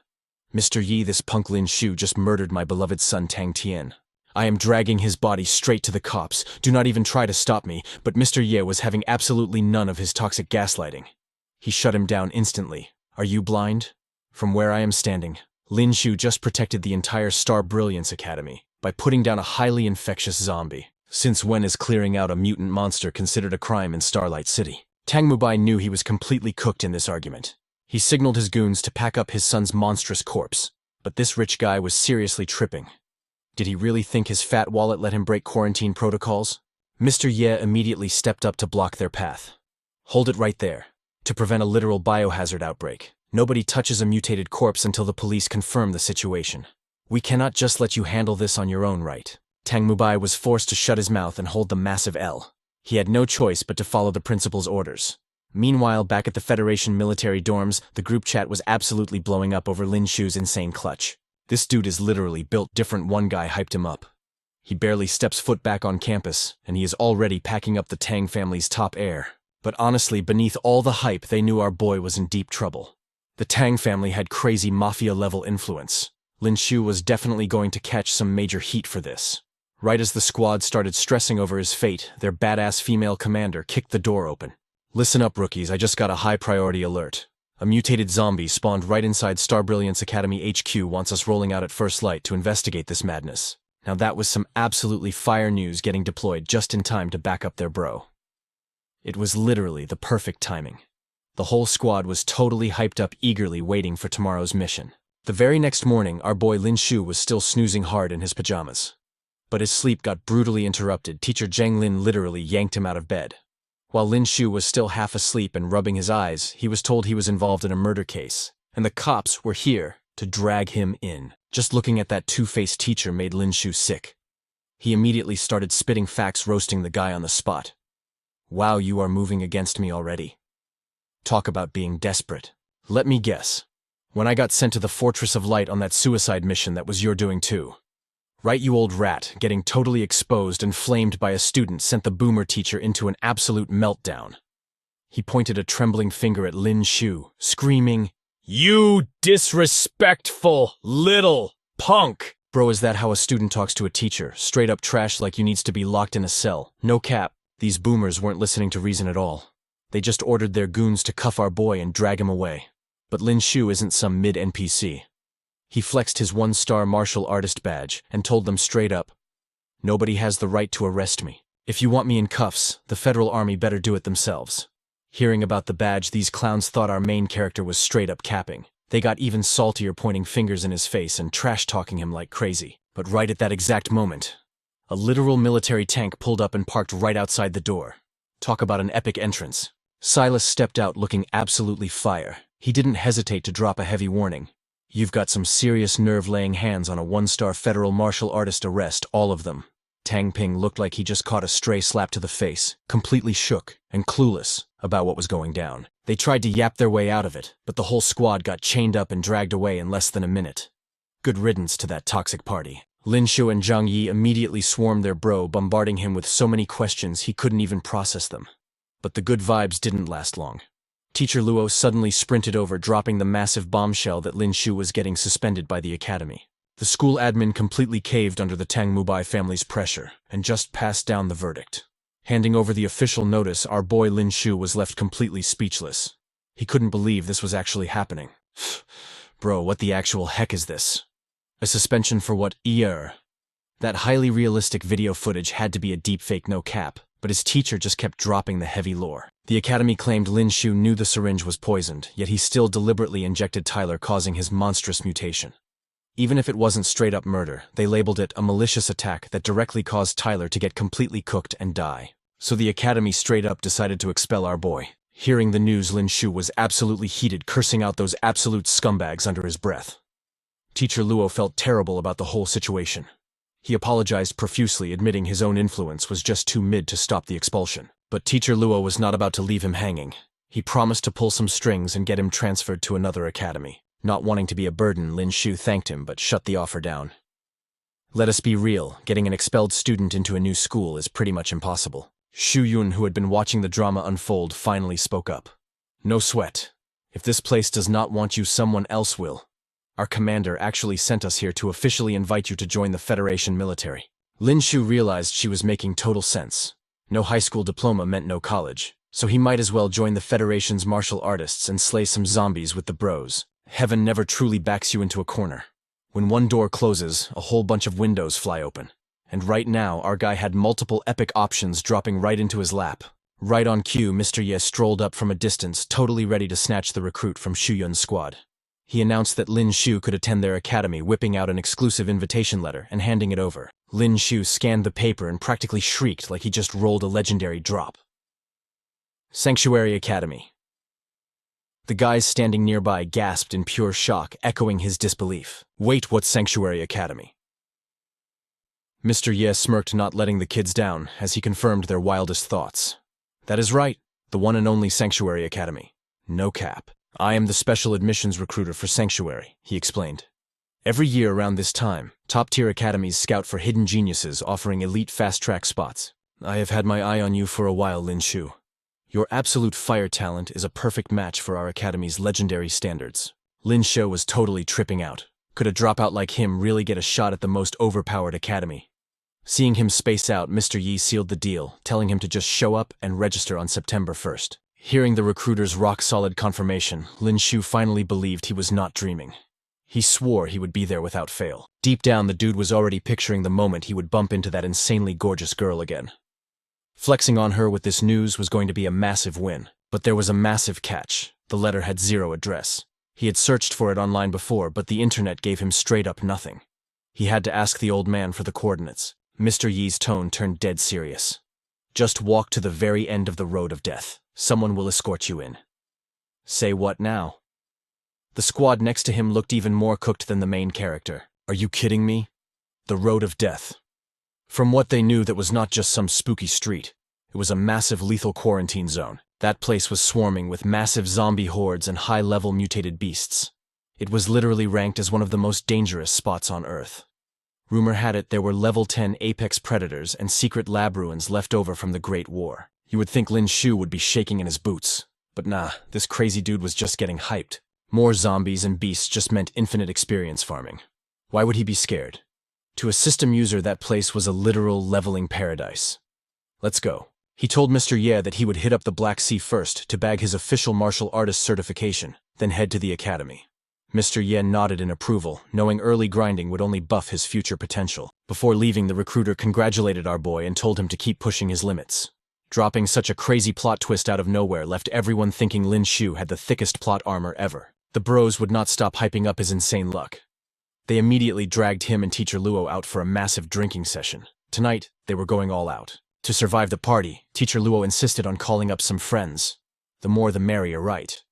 "Mr. Yi, this punk Lin Xiu just murdered my beloved son Tang Tian. I am dragging his body straight to the cops. Do not even try to stop me," but Mr. Ye was having absolutely none of his toxic gaslighting. He shut him down instantly. "Are you blind? From where I am standing, Lin Xiu just protected the entire Starfall Academy by putting down a highly infectious zombie. Since when is clearing out a mutant monster considered a crime in Starlight City?" Tang Mubai knew he was completely cooked in this argument. He signaled his goons to pack up his son's monstrous corpse, but this rich guy was seriously tripping. Did he really think his fat wallet let him break quarantine protocols? Mr. Ye immediately stepped up to block their path. "Hold it right there. To prevent a literal biohazard outbreak, nobody touches a mutated corpse until the police confirm the situation. We cannot just let you handle this on your own right." Tang Mubai was forced to shut his mouth and hold the massive L. He had no choice but to follow the principal's orders. Meanwhile, back at the Federation military dorms, the group chat was absolutely blowing up over Lin Xiu's insane clutch. "This dude is literally built different," one guy hyped him up. "He barely steps foot back on campus, and he is already packing up the Tang family's top heir." But honestly, beneath all the hype, they knew our boy was in deep trouble. The Tang family had crazy mafia-level influence. Lin Xiu was definitely going to catch some major heat for this. Right as the squad started stressing over his fate, their badass female commander kicked the door open. "Listen up, rookies, I just got a high-priority alert. A mutated zombie spawned right inside Starfall Academy HQ wants us rolling out at first light to investigate this madness." Now that was some absolutely fire news getting deployed just in time to back up their bro. It was literally the perfect timing. The whole squad was totally hyped up, eagerly waiting for tomorrow's mission. The very next morning, our boy Lin Xiu was still snoozing hard in his pajamas. But his sleep got brutally interrupted. Teacher Zhang Lin literally yanked him out of bed. While Lin Xiu was still half asleep and rubbing his eyes, he was told he was involved in a murder case, and the cops were here to drag him in. Just looking at that two-faced teacher made Lin Xiu sick. He immediately started spitting facts, roasting the guy on the spot. "Wow, you are moving against me already. Talk about being desperate. Let me guess. When I got sent to the Fortress of Light on that suicide mission, that was your doing too. Right, you old rat, getting totally exposed and flamed by a student sent the boomer teacher into an absolute meltdown." He pointed a trembling finger at Lin Xiu, screaming, "You disrespectful little punk!" Bro, is that how a student talks to a teacher? Straight up trash, like you needs to be locked in a cell. No cap. These boomers weren't listening to reason at all. They just ordered their goons to cuff our boy and drag him away. But Lin Xiu isn't some mid-NPC. He flexed his 1-star martial artist badge and told them straight up, Nobody has the right to arrest me. If you want me in cuffs, the federal army better do it themselves. Hearing about the badge, these clowns thought our main character was straight up capping. They got even saltier, pointing fingers in his face and trash-talking him like crazy. But right at that exact moment, a literal military tank pulled up and parked right outside the door. Talk about an epic entrance. Silas stepped out looking absolutely fire. He didn't hesitate to drop a heavy warning. You've got some serious nerve laying hands on a one-star federal martial artist arrest, all of them. Tang Ping looked like he just caught a stray slap to the face, completely shook and clueless about what was going down. They tried to yap their way out of it, but the whole squad got chained up and dragged away in less than a minute. Good riddance to that toxic party. Lin Xiu and Zhang Yi immediately swarmed their bro, bombarding him with so many questions he couldn't even process them. But the good vibes didn't last long. Teacher Luo suddenly sprinted over, dropping the massive bombshell that Lin Xiu was getting suspended by the academy. The school admin completely caved under the Tang Mubai family's pressure and just passed down the verdict. Handing over the official notice, our boy Lin Xiu was left completely speechless. He couldn't believe this was actually happening. Bro, what the actual heck is this? A suspension for what year? That highly realistic video footage had to be a deepfake, no cap, but his teacher just kept dropping the heavy lore. The academy claimed Lin Xiu knew the syringe was poisoned, yet he still deliberately injected Tyler, causing his monstrous mutation. Even if it wasn't straight-up murder, they labeled it a malicious attack that directly caused Tyler to get completely cooked and die. So the academy straight-up decided to expel our boy. Hearing the news, Lin Xiu was absolutely heated, cursing out those absolute scumbags under his breath. Teacher Luo felt terrible about the whole situation. He apologized profusely, admitting his own influence was just too mid to stop the expulsion. But Teacher Luo was not about to leave him hanging. He promised to pull some strings and get him transferred to another academy. Not wanting to be a burden, Lin Xiu thanked him but shut the offer down. Let us be real, getting an expelled student into a new school is pretty much impossible. Xu Yun, who had been watching the drama unfold, finally spoke up. No sweat. If this place does not want you, someone else will. Our commander actually sent us here to officially invite you to join the Federation military. Lin Xiu realized she was making total sense. No high school diploma meant no college, so he might as well join the Federation's martial artists and slay some zombies with the bros. Heaven never truly backs you into a corner. When one door closes, a whole bunch of windows fly open. And right now, our guy had multiple epic options dropping right into his lap. Right on cue, Mr. Ye strolled up from a distance, totally ready to snatch the recruit from Xu Yun's squad. He announced that Lin Xiu could attend their academy, whipping out an exclusive invitation letter and handing it over. Lin Xiu scanned the paper and practically shrieked like he just rolled a legendary drop. Sanctuary Academy. The guys standing nearby gasped in pure shock, echoing his disbelief. Wait, what's Sanctuary Academy? Mr. Ye smirked, not letting the kids down, as he confirmed their wildest thoughts. That is right, the one and only Sanctuary Academy. No cap. I am the special admissions recruiter for Sanctuary, he explained. Every year around this time, top-tier academies scout for hidden geniuses offering elite fast-track spots. I have had my eye on you for a while, Lin Xiu. Your absolute fire talent is a perfect match for our academy's legendary standards. Lin Xiu was totally tripping out. Could a dropout like him really get a shot at the most overpowered academy? Seeing him space out, Mr. Yi sealed the deal, telling him to just show up and register on September 1st. Hearing the recruiter's rock-solid confirmation, Lin Xiu finally believed he was not dreaming. He swore he would be there without fail. Deep down, the dude was already picturing the moment he would bump into that insanely gorgeous girl again. Flexing on her with this news was going to be a massive win. But there was a massive catch. The letter had zero address. He had searched for it online before, but the internet gave him straight up nothing. He had to ask the old man for the coordinates. Mr. Yi's tone turned dead serious. Just walk to the very end of the road of death. Someone will escort you in. Say what now? The squad next to him looked even more cooked than the main character. Are you kidding me? The road of death. From what they knew, that was not just some spooky street. It was a massive lethal quarantine zone. That place was swarming with massive zombie hordes and high-level mutated beasts. It was literally ranked as one of the most dangerous spots on Earth. Rumor had it there were level 10 apex predators and secret lab ruins left over from the Great War. You would think Lin Xiu would be shaking in his boots. But nah, this crazy dude was just getting hyped. More zombies and beasts just meant infinite experience farming. Why would he be scared? To a system user, that place was a literal leveling paradise. Let's go. He told Mr. Ye that he would hit up the Black Sea first to bag his official martial artist certification, then head to the academy. Mr. Yen nodded in approval, knowing early grinding would only buff his future potential. Before leaving, the recruiter congratulated our boy and told him to keep pushing his limits. Dropping such a crazy plot twist out of nowhere left everyone thinking Lin Xiu had the thickest plot armor ever. The bros would not stop hyping up his insane luck. They immediately dragged him and Teacher Luo out for a massive drinking session. Tonight, they were going all out. To survive the party, Teacher Luo insisted on calling up some friends. The more the merrier, right?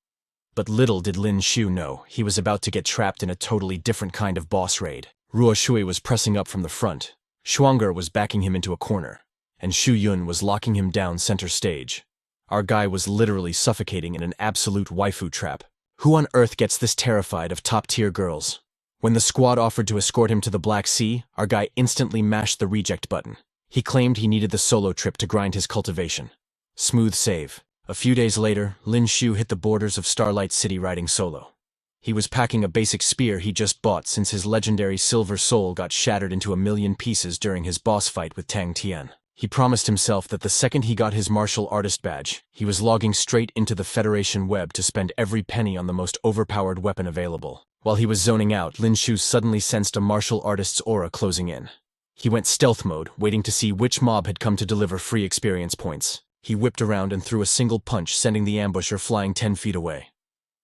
But little did Lin Xiu know, he was about to get trapped in a totally different kind of boss raid. Ruo Shui was pressing up from the front, Shuangger was backing him into a corner, and Xu Yun was locking him down center stage. Our guy was literally suffocating in an absolute waifu trap. Who on earth gets this terrified of top-tier girls? When the squad offered to escort him to the Black Sea, our guy instantly mashed the reject button. He claimed he needed the solo trip to grind his cultivation. Smooth save. A few days later, Lin Xiu hit the borders of Starlight City riding solo. He was packing a basic spear he just bought since his legendary Silver Soul got shattered into a million pieces during his boss fight with Tang Tian. He promised himself that the second he got his martial artist badge, he was logging straight into the Federation web to spend every penny on the most overpowered weapon available. While he was zoning out, Lin Xiu suddenly sensed a martial artist's aura closing in. He went stealth mode, waiting to see which mob had come to deliver free experience points. He whipped around and threw a single punch, sending the ambusher flying 10 feet away.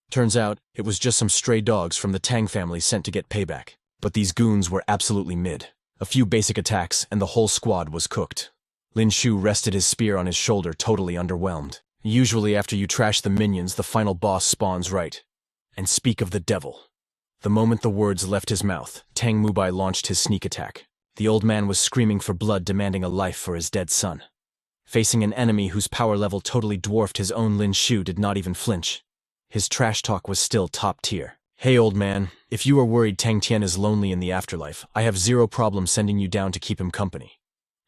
Turns out, it was just some stray dogs from the Tang family sent to get payback. But these goons were absolutely mid. A few basic attacks, and the whole squad was cooked. Lin Xiu rested his spear on his shoulder, totally underwhelmed. Usually after you trash the minions, the final boss spawns right. And speak of the devil. The moment the words left his mouth, Tang Mubai launched his sneak attack. The old man was screaming for blood, demanding a life for his dead son. Facing an enemy whose power level totally dwarfed his own, Lin Xiu did not even flinch. His trash talk was still top tier. Hey old man, if you are worried Tang Tian is lonely in the afterlife, I have zero problem sending you down to keep him company.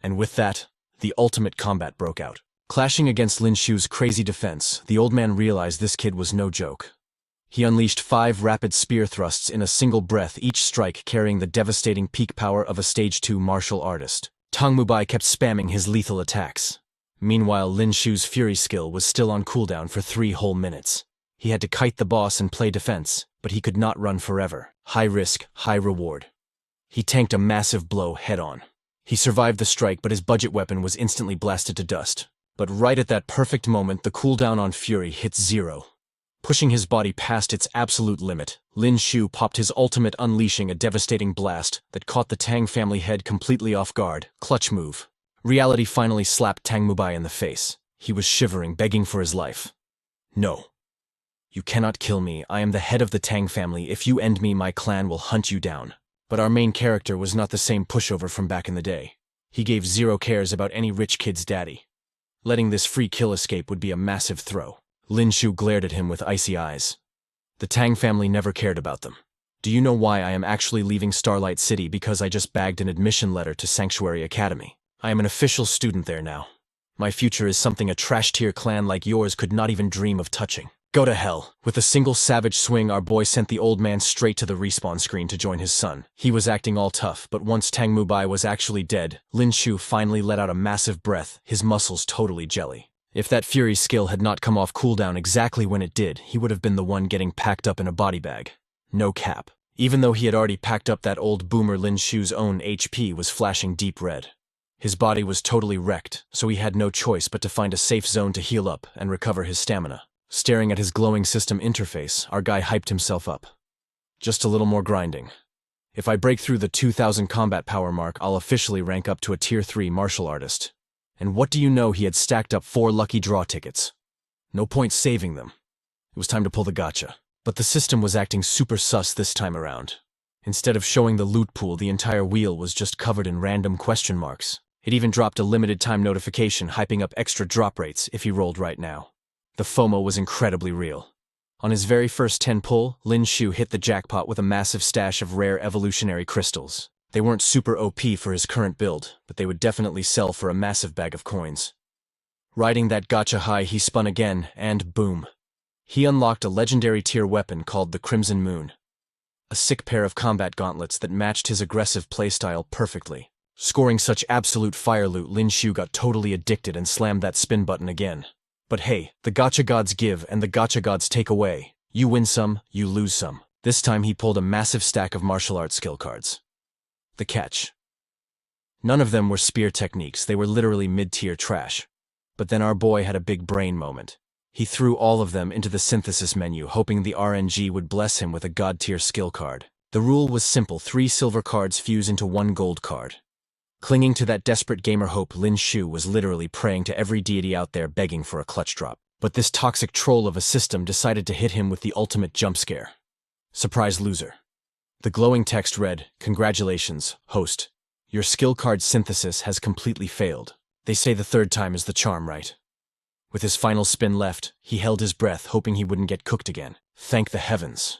And with that, the ultimate combat broke out. Clashing against Lin Xiu's crazy defense, the old man realized this kid was no joke. He unleashed 5 rapid spear thrusts in a single breath, each strike carrying the devastating peak power of a stage 2 martial artist. Tang Mubai kept spamming his lethal attacks. Meanwhile, Lin Xiu's fury skill was still on cooldown for 3 whole minutes. He had to kite the boss and play defense, but he could not run forever. High risk, high reward. He tanked a massive blow head-on. He survived the strike, but his budget weapon was instantly blasted to dust. But right at that perfect moment, the cooldown on fury hit 0. Pushing his body past its absolute limit, Lin Xiu popped his ultimate, unleashing a devastating blast that caught the Tang family head completely off guard. Clutch move. Reality finally slapped Tang Mubai in the face. He was shivering, begging for his life. No. You cannot kill me. I am the head of the Tang family. If you end me, my clan will hunt you down. But our main character was not the same pushover from back in the day. He gave 0 cares about any rich kid's daddy. Letting this free kill escape would be a massive throw. Lin Xiu glared at him with icy eyes. The Tang family never cared about them. Do you know why I am actually leaving Starlight City? Because I just bagged an admission letter to Sanctuary Academy. I am an official student there now. My future is something a trash-tier clan like yours could not even dream of touching. Go to hell. With a single savage swing, our boy sent the old man straight to the respawn screen to join his son. He was acting all tough, but once Tang Mubai was actually dead, Lin Xiu finally let out a massive breath, his muscles totally jelly. If that fury skill had not come off cooldown exactly when it did, he would have been the one getting packed up in a body bag. No cap. Even though he had already packed up that old boomer, Lin Xiu's own HP was flashing deep red. His body was totally wrecked, so he had no choice but to find a safe zone to heal up and recover his stamina. Staring at his glowing system interface, our guy hyped himself up. Just a little more grinding. If I break through the 2000 combat power mark, I'll officially rank up to a tier 3 martial artist. And what do you know, he had stacked up 4 lucky draw tickets. No point saving them. It was time to pull the gotcha. But the system was acting super sus this time around. Instead of showing the loot pool, the entire wheel was just covered in random question marks. It even dropped a limited time notification hyping up extra drop rates if he rolled right now. The FOMO was incredibly real. On his very first 10 pull, Lin Xiu hit the jackpot with a massive stash of rare evolutionary crystals. They weren't super OP for his current build, but they would definitely sell for a massive bag of coins. Riding that gacha high, he spun again, and boom. He unlocked a legendary tier weapon called the Crimson Moon. A sick pair of combat gauntlets that matched his aggressive playstyle perfectly. Scoring such absolute fire loot, Lin Xiu got totally addicted and slammed that spin button again. But hey, the gacha gods give and the gacha gods take away. You win some, you lose some. This time he pulled a massive stack of martial arts skill cards. The catch: none of them were spear techniques, they were literally mid-tier trash. But then our boy had a big brain moment. He threw all of them into the synthesis menu, hoping the RNG would bless him with a god-tier skill card. The rule was simple: 3 silver cards fuse into 1 gold card. Clinging to that desperate gamer hope, Lin Xiu was literally praying to every deity out there, begging for a clutch drop. But this toxic troll of a system decided to hit him with the ultimate jump scare. Surprise loser. The glowing text read, "Congratulations, host. Your skill card synthesis has completely failed. They say the 3rd time is the charm, right?" With his final spin left, he held his breath, hoping he wouldn't get cooked again. Thank the heavens.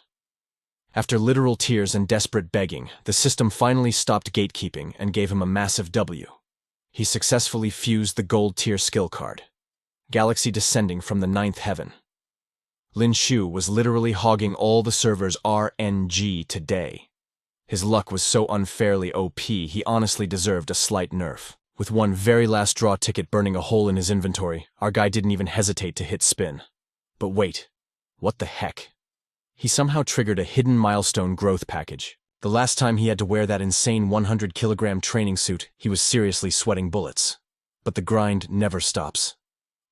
After literal tears and desperate begging, the system finally stopped gatekeeping and gave him a massive W. He successfully fused the gold-tier skill card. Galaxy descending from the 9th heaven. Lin Xiu was literally hogging all the server's RNG today. His luck was so unfairly OP, he honestly deserved a slight nerf. With one very last draw ticket burning a hole in his inventory, our guy didn't even hesitate to hit spin. But wait, what the heck? He somehow triggered a hidden milestone growth package. The last time he had to wear that insane 100-kilogram training suit, he was seriously sweating bullets. But the grind never stops.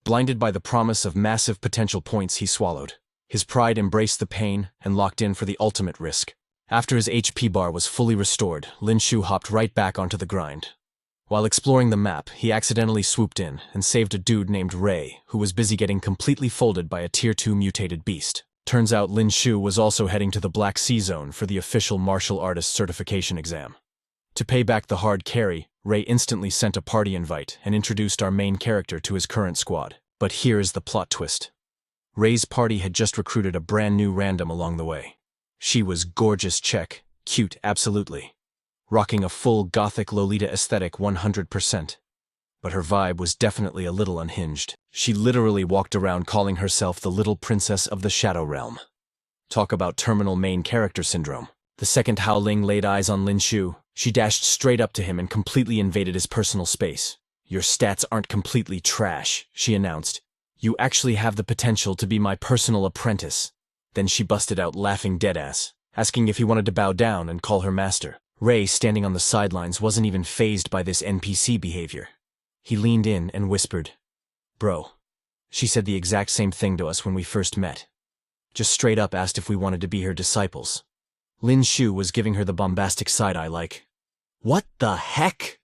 Blinded by the promise of massive potential points, he swallowed. His pride embraced the pain and locked in for the ultimate risk. After his HP bar was fully restored, Lin Xiu hopped right back onto the grind. While exploring the map, he accidentally swooped in and saved a dude named Ray, who was busy getting completely folded by a Tier 2 mutated beast. Turns out Lin Xiu was also heading to the Black Sea Zone for the official martial artist certification exam. To pay back the hard carry, Ray instantly sent a party invite and introduced our main character to his current squad. But here is the plot twist. Ray's party had just recruited a brand new random along the way. She was gorgeous, check, cute, absolutely. Rocking a full gothic Lolita aesthetic 100%. But her vibe was definitely a little unhinged. She literally walked around calling herself the little princess of the Shadow Realm. Talk about terminal main character syndrome. The second Hao Ling laid eyes on Lin Xiu, she dashed straight up to him and completely invaded his personal space. "Your stats aren't completely trash," she announced. "You actually have the potential to be my personal apprentice." Then she busted out laughing deadass, asking if he wanted to bow down and call her master. Ray, standing on the sidelines, wasn't even fazed by this NPC behavior. He leaned in and whispered, "Bro, she said the exact same thing to us when we first met. Just straight up asked if we wanted to be her disciples." Lin Xiu was giving her the bombastic side-eye like, "What the heck?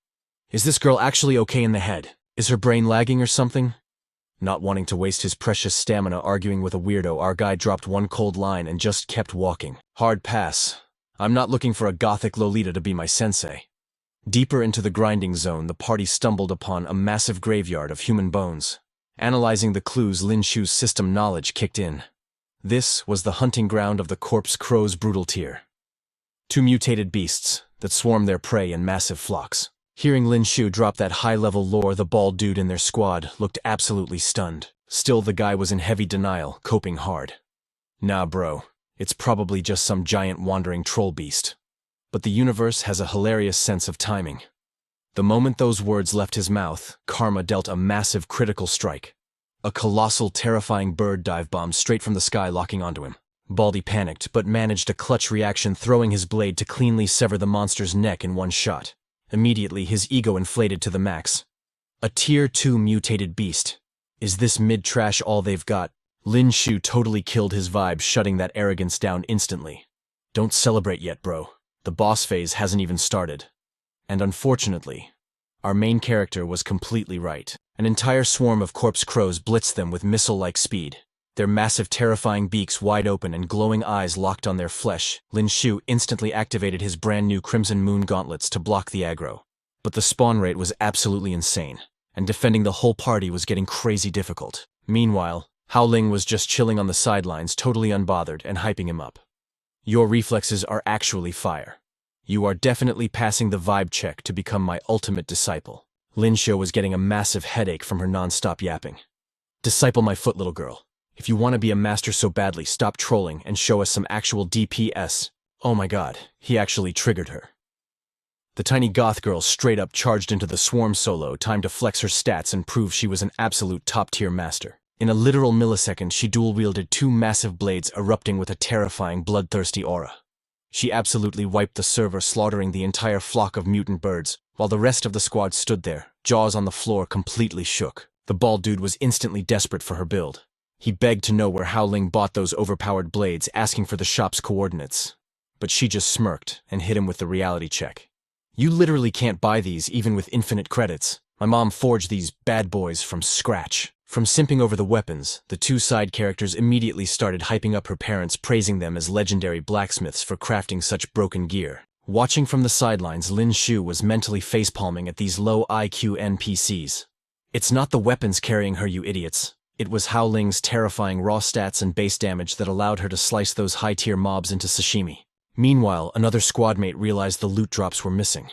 Is this girl actually okay in the head? Is her brain lagging or something?" Not wanting to waste his precious stamina arguing with a weirdo, our guy dropped one cold line and just kept walking. Hard pass. I'm not looking for a gothic Lolita to be my sensei. Deeper into the grinding zone, the party stumbled upon a massive graveyard of human bones. Analyzing the clues, Lin Xiu's system knowledge kicked in. This was the hunting ground of the corpse crow's brutal tier. 2 mutated beasts that swarm their prey in massive flocks. Hearing Lin Xiu drop that high-level lore, the bald dude in their squad looked absolutely stunned. Still, the guy was in heavy denial, coping hard. "Nah, bro. It's probably just some giant wandering troll beast." But the universe has a hilarious sense of timing. The moment those words left his mouth, Karma dealt a massive critical strike. A colossal, terrifying bird dive bombed straight from the sky, locking onto him. Baldy panicked, but managed a clutch reaction, throwing his blade to cleanly sever the monster's neck in one shot. Immediately, his ego inflated to the max. A Tier 2 mutated beast. Is this mid-trash all they've got? Lin Xiu totally killed his vibe, shutting that arrogance down instantly. "Don't celebrate yet, bro. The boss phase hasn't even started." And unfortunately, our main character was completely right. An entire swarm of corpse crows blitzed them with missile-like speed. Their massive, terrifying beaks wide open and glowing eyes locked on their flesh. Lin Xiu instantly activated his brand new Crimson Moon gauntlets to block the aggro. But the spawn rate was absolutely insane, and defending the whole party was getting crazy difficult. Meanwhile, Hao Ling was just chilling on the sidelines, totally unbothered, and hyping him up. "Your reflexes are actually fire. You are definitely passing the vibe check to become my ultimate disciple." Lin Xiu was getting a massive headache from her non-stop yapping. "Disciple my foot, little girl. If you want to be a master so badly, stop trolling and show us some actual DPS." Oh my god, he actually triggered her. The tiny goth girl straight up charged into the swarm solo, time to flex her stats and prove she was an absolute top-tier master. In a literal millisecond, she dual-wielded two massive blades erupting with a terrifying, bloodthirsty aura. She absolutely wiped the server, slaughtering the entire flock of mutant birds, while the rest of the squad stood there, jaws on the floor, completely shook. The bald dude was instantly desperate for her build. He begged to know where Hao Ling bought those overpowered blades, asking for the shop's coordinates. But she just smirked and hit him with the reality check. You literally can't buy these even with infinite credits. My mom forged these bad boys from scratch. From simping over the weapons, the two side characters immediately started hyping up her parents, praising them as legendary blacksmiths for crafting such broken gear. Watching from the sidelines, Lin Xiu was mentally facepalming at these low IQ NPCs. It's not the weapons carrying her, you idiots. It was Hao Ling's terrifying raw stats and base damage that allowed her to slice those high-tier mobs into sashimi. Meanwhile, another squadmate realized the loot drops were missing.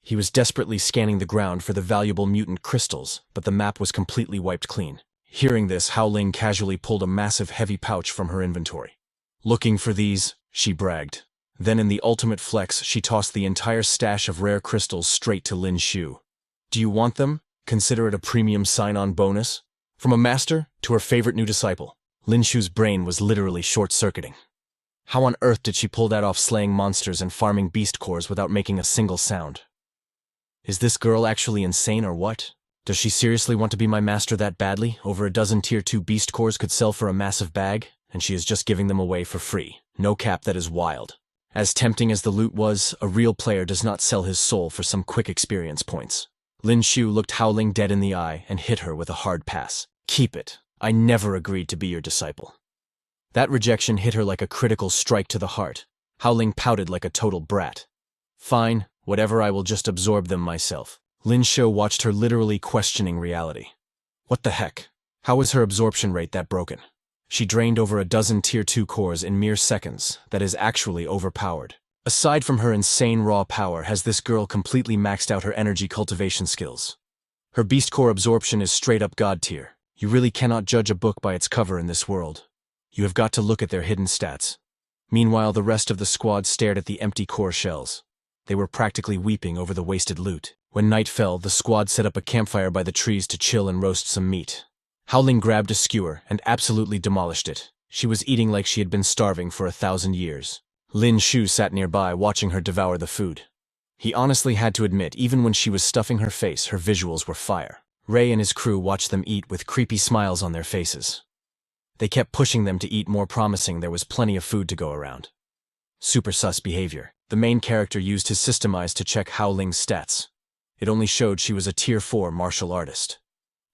He was desperately scanning the ground for the valuable mutant crystals, but the map was completely wiped clean. Hearing this, Hao Ling casually pulled a massive heavy pouch from her inventory. Looking for these, she bragged. Then in the ultimate flex, she tossed the entire stash of rare crystals straight to Lin Xiu. Do you want them? Consider it a premium sign-on bonus. From a master to her favorite new disciple, Lin Xiu's brain was literally short-circuiting. How on earth did she pull that off, slaying monsters and farming beast cores without making a single sound? Is this girl actually insane or what? Does she seriously want to be my master that badly? Over a dozen tier 2 beast cores could sell for a massive bag, and she is just giving them away for free. No cap, that is wild. As tempting as the loot was, a real player does not sell his soul for some quick experience points. Lin Xiu looked Hao Ling dead in the eye and hit her with a hard pass. Keep it. I never agreed to be your disciple. That rejection hit her like a critical strike to the heart. Hao Ling pouted like a total brat. Fine, whatever, I will just absorb them myself. Lin Xiu watched her, literally questioning reality. What the heck? How is her absorption rate that broken? She drained over a dozen tier 2 cores in mere seconds. That is actually overpowered. Aside from her insane raw power, has this girl completely maxed out her energy cultivation skills? Her beast core absorption is straight up god tier. You really cannot judge a book by its cover in this world. You have got to look at their hidden stats. Meanwhile, the rest of the squad stared at the empty core shells. They were practically weeping over the wasted loot. When night fell, the squad set up a campfire by the trees to chill and roast some meat. Hao Ling grabbed a skewer and absolutely demolished it. She was eating like she had been starving for 1,000 years. Lin Xiu sat nearby, watching her devour the food. He honestly had to admit, even when she was stuffing her face, her visuals were fire. Ray and his crew watched them eat with creepy smiles on their faces. They kept pushing them to eat more, promising there was plenty of food to go around. Super sus behavior. The main character used his system eyes to check Hao Ling's stats. It only showed she was a tier 4 martial artist.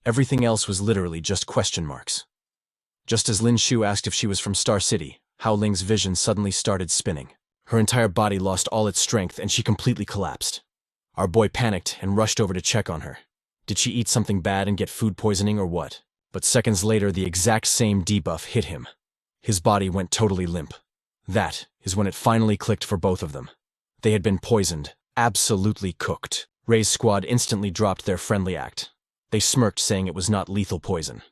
Everything else was literally just question marks. Just as Lin Xiu asked if she was from Star City, Hao Ling's vision suddenly started spinning. Her entire body lost all its strength and she completely collapsed. Our boy panicked and rushed over to check on her. Did she eat something bad and get food poisoning or what? But seconds later, the exact same debuff hit him. His body went totally limp. That is when it finally clicked for both of them. They had been poisoned, absolutely cooked. Ray's squad instantly dropped their friendly act. They smirked, saying it was not lethal poison.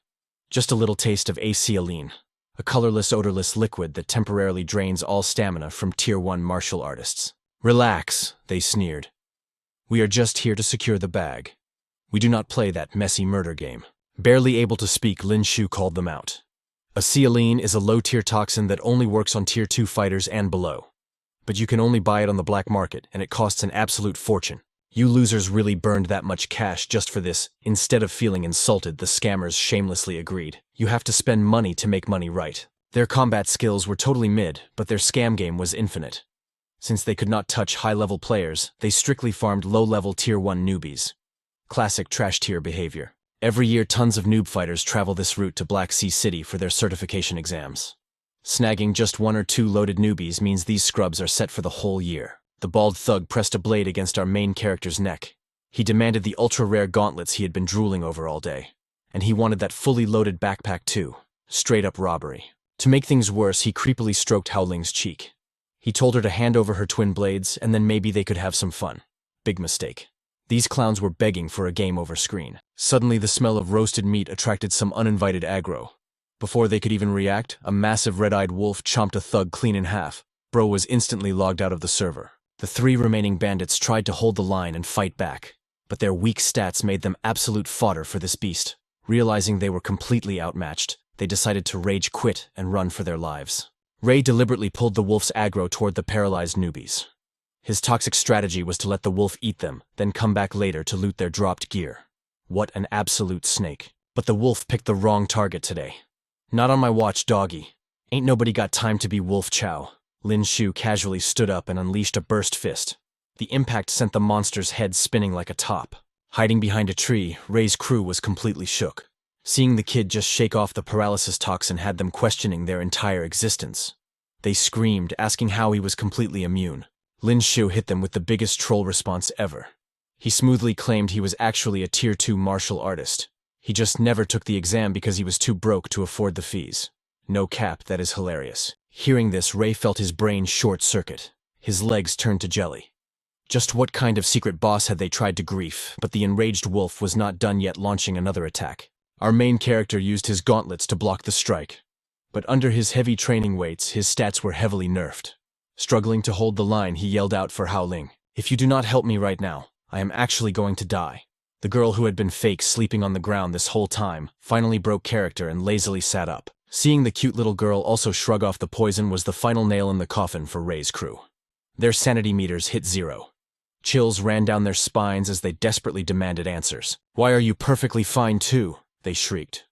Just a little taste of acetylene, a colorless, odorless liquid that temporarily drains all stamina from tier 1 martial artists. Relax, they sneered. We are just here to secure the bag. We do not play that messy murder game. Barely able to speak, Lin Xiu called them out. Acetylene is a low-tier toxin that only works on tier 2 fighters and below. But you can only buy it on the black market, and it costs an absolute fortune. You losers really burned that much cash just for this. Instead of feeling insulted, the scammers shamelessly agreed. You have to spend money to make money, right? Their combat skills were totally mid, but their scam game was infinite. Since they could not touch high-level players, they strictly farmed low-level tier 1 newbies. Classic trash tier behavior. Every year, tons of noob fighters travel this route to Black Sea City for their certification exams. Snagging just 1 or 2 loaded newbies means these scrubs are set for the whole year. The bald thug pressed a blade against our main character's neck. He demanded the ultra-rare gauntlets he had been drooling over all day. And he wanted that fully loaded backpack too. Straight up robbery. To make things worse, he creepily stroked Hao Ling's cheek. He told her to hand over her twin blades, and then maybe they could have some fun. Big mistake. These clowns were begging for a game over screen. Suddenly, the smell of roasted meat attracted some uninvited aggro. Before they could even react, a massive red-eyed wolf chomped a thug clean in half. Bro was instantly logged out of the server. The 3 remaining bandits tried to hold the line and fight back, but their weak stats made them absolute fodder for this beast. Realizing they were completely outmatched, they decided to rage quit and run for their lives. Ray deliberately pulled the wolf's aggro toward the paralyzed newbies. His toxic strategy was to let the wolf eat them, then come back later to loot their dropped gear. What an absolute snake. But the wolf picked the wrong target today. Not on my watch, doggy. Ain't nobody got time to be wolf chow. Lin Xiu casually stood up and unleashed a burst fist. The impact sent the monster's head spinning like a top. Hiding behind a tree, Ray's crew was completely shook. Seeing the kid just shake off the paralysis toxin had them questioning their entire existence. They screamed, asking how he was completely immune. Lin Xiu hit them with the biggest troll response ever. He smoothly claimed he was actually a Tier 2 martial artist. He just never took the exam because he was too broke to afford the fees. No cap, that is hilarious. Hearing this, Ray felt his brain short-circuit. His legs turned to jelly. Just what kind of secret boss had they tried to grief? But the enraged wolf was not done yet, launching another attack. Our main character used his gauntlets to block the strike. But under his heavy training weights, his stats were heavily nerfed. Struggling to hold the line, he yelled out for Howling. "If you do not help me right now, I am actually going to die." The girl who had been fake sleeping on the ground this whole time finally broke character and lazily sat up. Seeing the cute little girl also shrug off the poison was the final nail in the coffin for Ray's crew. Their sanity meters hit 0. Chills ran down their spines as they desperately demanded answers. "Why are you perfectly fine too?" they shrieked.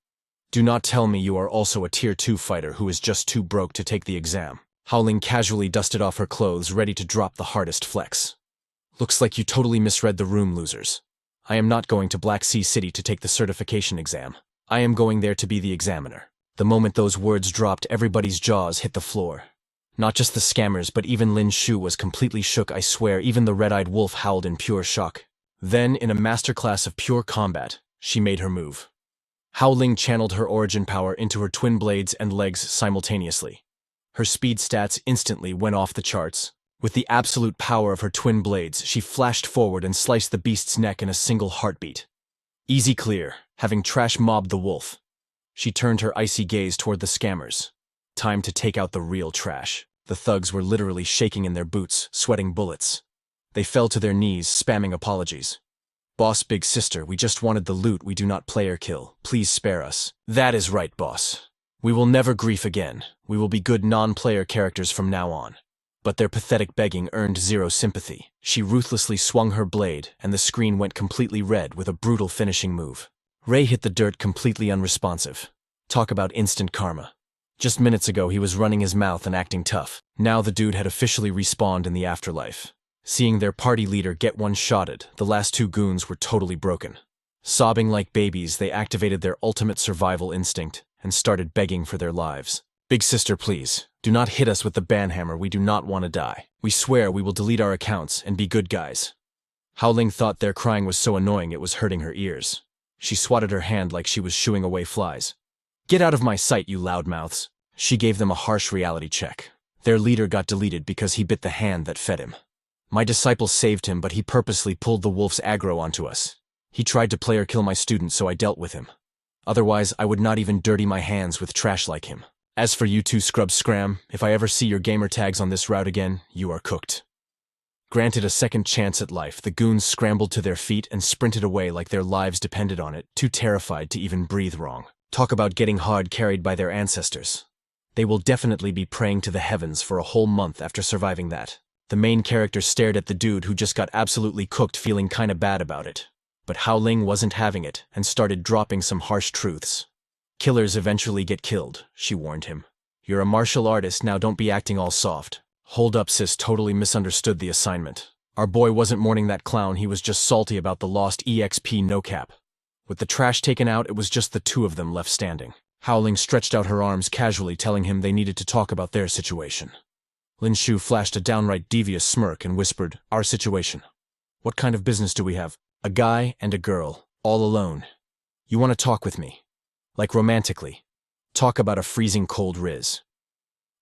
"Do not tell me you are also a Tier 2 fighter who is just too broke to take the exam." Howling casually dusted off her clothes, ready to drop the hardest flex. "Looks like you totally misread the room, losers. I am not going to Black Sea City to take the certification exam. I am going there to be the examiner." The moment those words dropped, everybody's jaws hit the floor. Not just the scammers, but even Lin Xiu was completely shook. I swear, even the red-eyed wolf howled in pure shock. Then, in a masterclass of pure combat, she made her move. Howling channeled her origin power into her twin blades and legs simultaneously. Her speed stats instantly went off the charts. With the absolute power of her twin blades, she flashed forward and sliced the beast's neck in a single heartbeat. Easy clear, having trash mobbed the wolf. She turned her icy gaze toward the scammers. Time to take out the real trash. The thugs were literally shaking in their boots, sweating bullets. They fell to their knees, spamming apologies. "Boss, big sister, we just wanted the loot, we do not player kill. Please spare us." "That is right, boss. We will never grief again. We will be good non-player characters from now on." But their pathetic begging earned 0 sympathy. She ruthlessly swung her blade, and the screen went completely red with a brutal finishing move. Ray hit the dirt completely unresponsive. Talk about instant karma. Just minutes ago he was running his mouth and acting tough. Now the dude had officially respawned in the afterlife. Seeing their party leader get one-shotted, the last 2 goons were totally broken. Sobbing like babies, they activated their ultimate survival instinct and started begging for their lives. "Big sister, please, do not hit us with the banhammer, we do not want to die. We swear we will delete our accounts and be good guys." Howling thought their crying was so annoying it was hurting her ears. She swatted her hand like she was shooing away flies. "Get out of my sight, you loudmouths." She gave them a harsh reality check. Their leader got deleted because he bit the hand that fed him. "My disciple saved him, but he purposely pulled the wolf's aggro onto us. He tried to player kill my student, so I dealt with him. Otherwise, I would not even dirty my hands with trash like him. As for you two scrubs scram, if I ever see your gamer tags on this route again, you are cooked." Granted a second chance at life, the goons scrambled to their feet and sprinted away like their lives depended on it, too terrified to even breathe wrong. Talk about getting hard carried by their ancestors. They will definitely be praying to the heavens for a whole month after surviving that. The main character stared at the dude who just got absolutely cooked, feeling kinda bad about it. But Howling wasn't having it and started dropping some harsh truths. "Killers eventually get killed," she warned him. "You're a martial artist, now don't be acting all soft." "Hold up, sis, totally misunderstood the assignment. Our boy wasn't mourning that clown, he was just salty about the lost EXP no-cap." With the trash taken out, it was just the 2 of them left standing. Howling stretched out her arms casually, telling him they needed to talk about their situation. Lin Xiu flashed a downright devious smirk and whispered, "Our situation? What kind of business do we have? A guy and a girl, all alone. You want to talk with me? Like romantically. Talk about a freezing cold riz."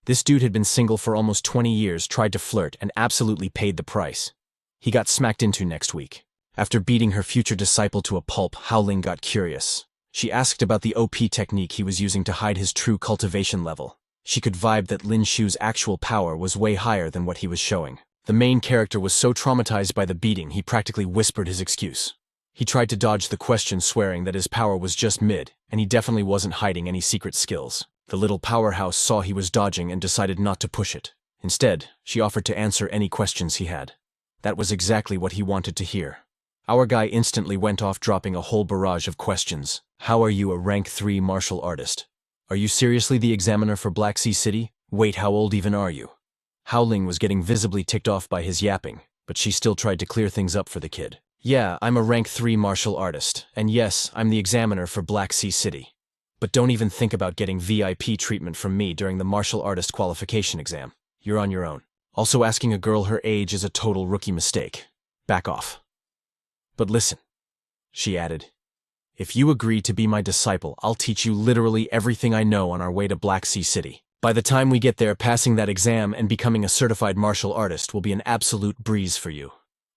This dude had been single for almost 20 years, tried to flirt, and absolutely paid the price. He got smacked into next week. After beating her future disciple to a pulp, Howling got curious. She asked about the OP technique he was using to hide his true cultivation level. She could vibe that Lin Xiu's actual power was way higher than what he was showing. The main character was so traumatized by the beating he practically whispered his excuse. He tried to dodge the question, swearing that his power was just mid, and he definitely wasn't hiding any secret skills. The little powerhouse saw he was dodging and decided not to push it. Instead, she offered to answer any questions he had. That was exactly what he wanted to hear. Our guy instantly went off, dropping a whole barrage of questions. How are you a rank 3 martial artist? Are you seriously the examiner for Black Sea City? Wait, how old even are you? Howling was getting visibly ticked off by his yapping, but she still tried to clear things up for the kid. Yeah, I'm a rank 3 martial artist, and yes, I'm the examiner for Black Sea City. But don't even think about getting VIP treatment from me during the martial artist qualification exam. You're on your own. Also, asking a girl her age is a total rookie mistake. Back off. But listen, she added. If you agree to be my disciple, I'll teach you literally everything I know on our way to Black Sea City. By the time we get there, passing that exam and becoming a certified martial artist will be an absolute breeze for you.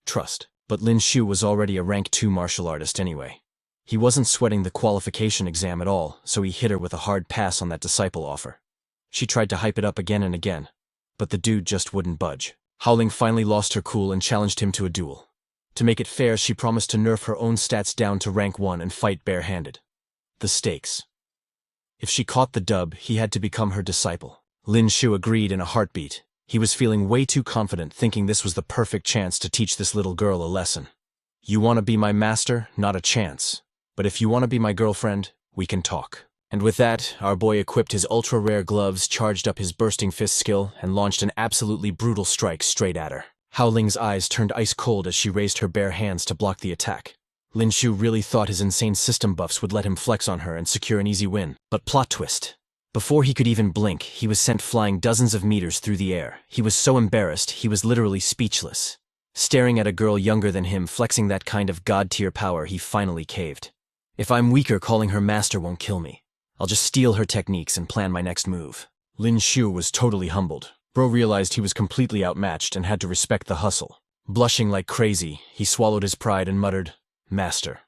Trust. But Lin Xiu was already a rank 2 martial artist anyway. He wasn't sweating the qualification exam at all, so he hit her with a hard pass on that disciple offer. She tried to hype it up again and again, but the dude just wouldn't budge. Howling finally lost her cool and challenged him to a duel. To make it fair, she promised to nerf her own stats down to rank 1 and fight barehanded. The stakes. If she caught the dub, he had to become her disciple. Lin Xiu agreed in a heartbeat. He was feeling way too confident, thinking this was the perfect chance to teach this little girl a lesson. You want to be my master? Not a chance. But if you want to be my girlfriend, we can talk. And with that, our boy equipped his ultra-rare gloves, charged up his bursting fist skill, and launched an absolutely brutal strike straight at her. Howling's eyes turned ice cold as she raised her bare hands to block the attack. Lin Xiu really thought his insane system buffs would let him flex on her and secure an easy win. But plot twist. Before he could even blink, he was sent flying dozens of meters through the air. He was so embarrassed, he was literally speechless. Staring at a girl younger than him flexing that kind of god-tier power, he finally caved. If I'm weaker, calling her master won't kill me. I'll just steal her techniques and plan my next move. Lin Xiu was totally humbled. Bro realized he was completely outmatched and had to respect the hustle. Blushing like crazy, he swallowed his pride and muttered, "Master."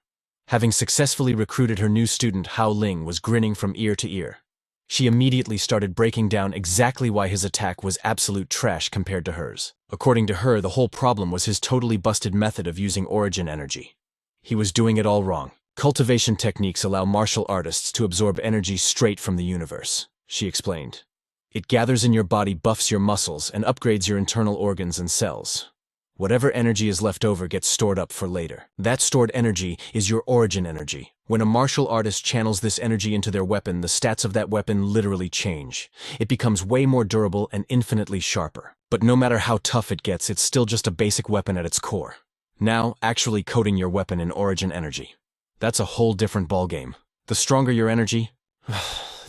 Having successfully recruited her new student, Hao Ling was grinning from ear to ear. She immediately started breaking down exactly why his attack was absolute trash compared to hers. According to her, the whole problem was his totally busted method of using origin energy. He was doing it all wrong. Cultivation techniques allow martial artists to absorb energy straight from the universe, she explained. It gathers in your body, buffs your muscles, and upgrades your internal organs and cells. Whatever energy is left over gets stored up for later. That stored energy is your origin energy. When a martial artist channels this energy into their weapon, the stats of that weapon literally change. It becomes way more durable and infinitely sharper. But no matter how tough it gets, it's still just a basic weapon at its core. Now, actually coating your weapon in origin energy. That's a whole different ballgame. The stronger your energy,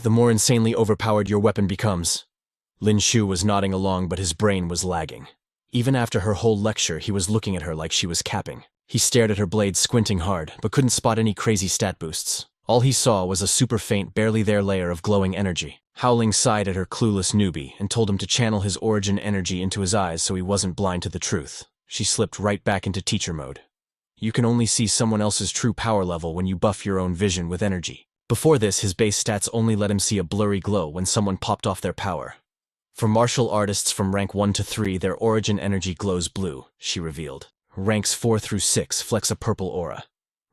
the more insanely overpowered your weapon becomes. Lin Xiu was nodding along, but his brain was lagging. Even after her whole lecture, he was looking at her like she was capping. He stared at her blade, squinting hard, but couldn't spot any crazy stat boosts. All he saw was a super faint, barely there layer of glowing energy. Howling sighed at her clueless newbie and told him to channel his origin energy into his eyes so he wasn't blind to the truth. She slipped right back into teacher mode. You can only see someone else's true power level when you buff your own vision with energy. Before this, his base stats only let him see a blurry glow when someone popped off their power. For martial artists from rank 1 to 3, their origin energy glows blue, she revealed. Ranks 4 through 6 flex a purple aura.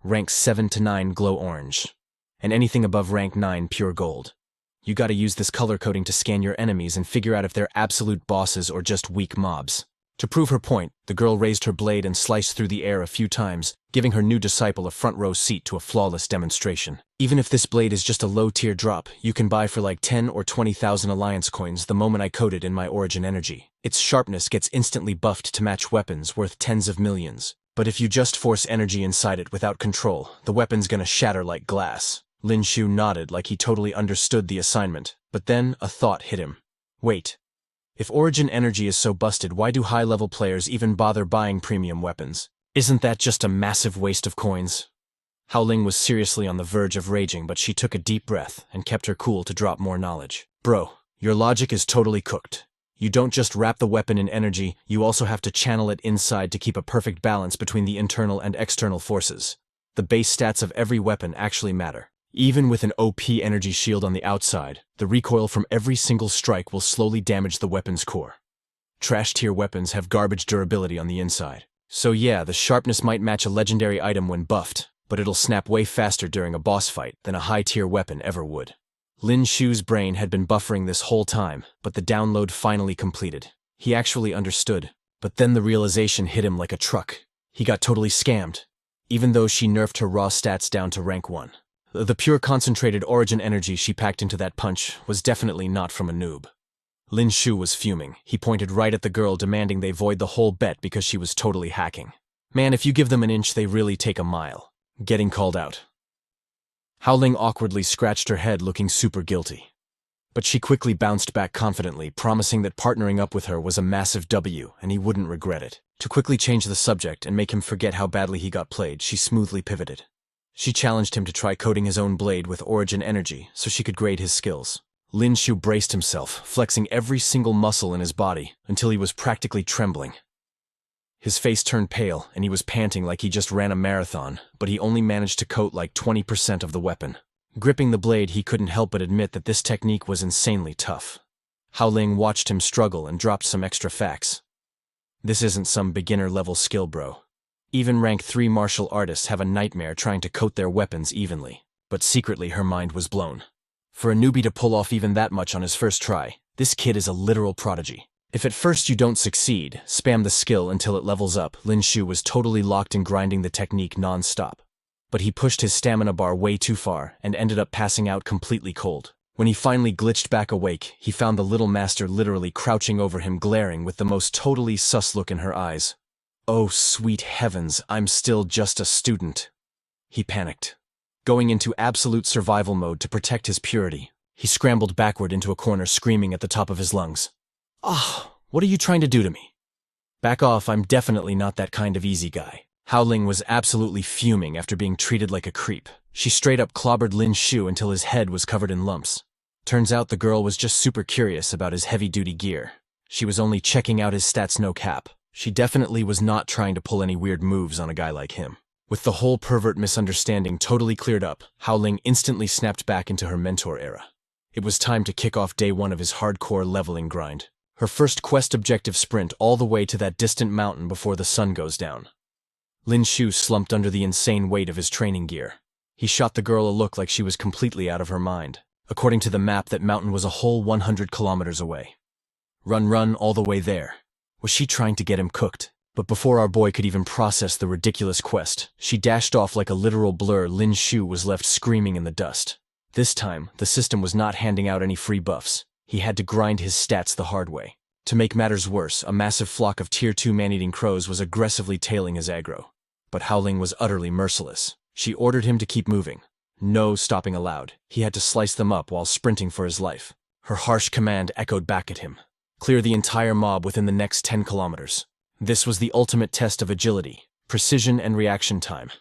Ranks 7 to 9 glow orange. And anything above rank 9 pure gold. You gotta use this color coding to scan your enemies and figure out if they're absolute bosses or just weak mobs. To prove her point, the girl raised her blade and sliced through the air a few times, giving her new disciple a front row seat to a flawless demonstration. Even if this blade is just a low-tier drop, you can buy for like 10 or 20,000 alliance coins the moment I code it in my origin energy. Its sharpness gets instantly buffed to match weapons worth tens of millions. But if you just force energy inside it without control, the weapon's gonna shatter like glass. Lin Xiu nodded like he totally understood the assignment, but then a thought hit him. Wait. If origin energy is so busted, why do high-level players even bother buying premium weapons? Isn't that just a massive waste of coins? Hao Ling was seriously on the verge of raging, but she took a deep breath and kept her cool to drop more knowledge. Bro, your logic is totally cooked. You don't just wrap the weapon in energy, you also have to channel it inside to keep a perfect balance between the internal and external forces. The base stats of every weapon actually matter. Even with an OP energy shield on the outside, the recoil from every single strike will slowly damage the weapon's core. Trash-tier weapons have garbage durability on the inside. So yeah, the sharpness might match a legendary item when buffed, but it'll snap way faster during a boss fight than a high-tier weapon ever would. Lin Xiu's brain had been buffering this whole time, but the download finally completed. He actually understood, but then the realization hit him like a truck. He got totally scammed, even though she nerfed her raw stats down to rank 1. The pure concentrated origin energy she packed into that punch was definitely not from a noob. Lin Xiu was fuming. He pointed right at the girl, demanding they void the whole bet because she was totally hacking. Man, if you give them an inch, they really take a mile. Getting called out. Howling awkwardly scratched her head, looking super guilty. But she quickly bounced back confidently, promising that partnering up with her was a massive W and he wouldn't regret it. To quickly change the subject and make him forget how badly he got played, she smoothly pivoted. She challenged him to try coating his own blade with origin energy so she could grade his skills. Lin Xiu braced himself, flexing every single muscle in his body until he was practically trembling. His face turned pale and he was panting like he just ran a marathon, but he only managed to coat like 20% of the weapon. Gripping the blade, he couldn't help but admit that this technique was insanely tough. Howling watched him struggle and dropped some extra facts. This isn't some beginner-level skill, bro. Even rank 3 martial artists have a nightmare trying to coat their weapons evenly. But secretly her mind was blown. For a newbie to pull off even that much on his first try, this kid is a literal prodigy. If at first you don't succeed, spam the skill until it levels up. Lin Xiu was totally locked in grinding the technique non-stop. But he pushed his stamina bar way too far and ended up passing out completely cold. When he finally glitched back awake, he found the little master literally crouching over him, glaring with the most totally sus look in her eyes. Oh, sweet heavens, I'm still just a student. He panicked. Going into absolute survival mode to protect his purity, he scrambled backward into a corner, screaming at the top of his lungs. Ah, what are you trying to do to me? Back off, I'm definitely not that kind of easy guy. Howling was absolutely fuming after being treated like a creep. She straight up clobbered Lin Xiu until his head was covered in lumps. Turns out the girl was just super curious about his heavy-duty gear. She was only checking out his stats, no cap. She definitely was not trying to pull any weird moves on a guy like him. With the whole pervert misunderstanding totally cleared up, Howling instantly snapped back into her mentor era. It was time to kick off day 1 of his hardcore leveling grind. Her first quest objective: sprint all the way to that distant mountain before the sun goes down. Lin Xiu slumped under the insane weight of his training gear. He shot the girl a look like she was completely out of her mind. According to the map, that mountain was a whole 100 kilometers away. Run all the way there. Was she trying to get him cooked? But before our boy could even process the ridiculous quest, she dashed off like a literal blur. Lin Xiu was left screaming in the dust. This time, the system was not handing out any free buffs. He had to grind his stats the hard way. To make matters worse, a massive flock of Tier 2 man-eating crows was aggressively tailing his aggro. But Howling was utterly merciless. She ordered him to keep moving. No stopping allowed. He had to slice them up while sprinting for his life. Her harsh command echoed back at him. Clear the entire mob within the next 10 kilometers. This was the ultimate test of agility, precision, and reaction time.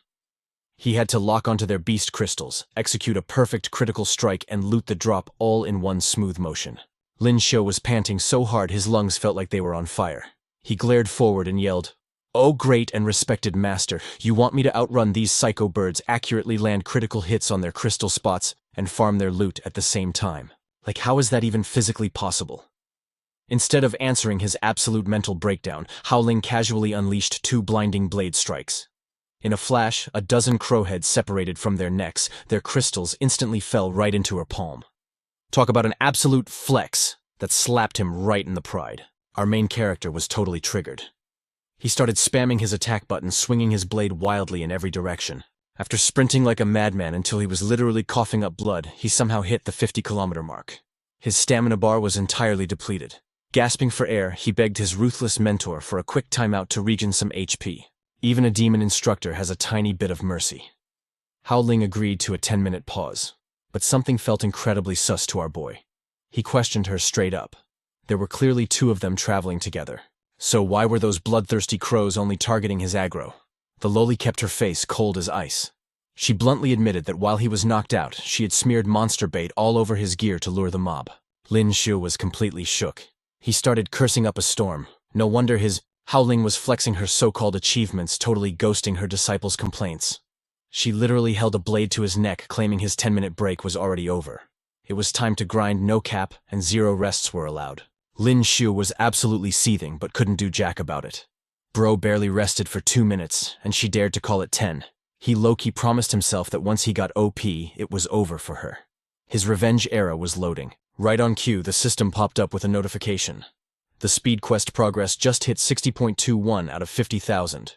He had to lock onto their beast crystals, execute a perfect critical strike, and loot the drop all in one smooth motion. Lin Xiu was panting so hard his lungs felt like they were on fire. He glared forward and yelled, "Oh, great and respected master, you want me to outrun these psycho birds, accurately land critical hits on their crystal spots, and farm their loot at the same time? Like, how is that even physically possible?" Instead of answering his absolute mental breakdown, Howling casually unleashed 2 blinding blade strikes. In a flash, a dozen crowheads separated from their necks. Their crystals instantly fell right into her palm. Talk about an absolute flex that slapped him right in the pride. Our main character was totally triggered. He started spamming his attack button, swinging his blade wildly in every direction. After sprinting like a madman until he was literally coughing up blood, he somehow hit the 50-kilometer mark. His stamina bar was entirely depleted. Gasping for air, he begged his ruthless mentor for a quick timeout to regen some HP. Even a demon instructor has a tiny bit of mercy. Howling agreed to a 10-minute pause, but something felt incredibly sus to our boy. He questioned her straight up. There were clearly 2 of them traveling together. So why were those bloodthirsty crows only targeting his aggro? The loli kept her face cold as ice. She bluntly admitted that while he was knocked out, she had smeared monster bait all over his gear to lure the mob. Lin Xiu was completely shook. He started cursing up a storm. No wonder his Howling was flexing her so-called achievements, totally ghosting her disciples' complaints. She literally held a blade to his neck, claiming his 10-minute break was already over. It was time to grind, no cap, and 0 rests were allowed. Lin Xiu was absolutely seething, but couldn't do jack about it. Bro barely rested for 2 minutes, and she dared to call it 10. He low-key promised himself that once he got OP, it was over for her. His revenge era was loading. Right on cue, the system popped up with a notification. The speed quest progress just hit 60.21 out of 50,000.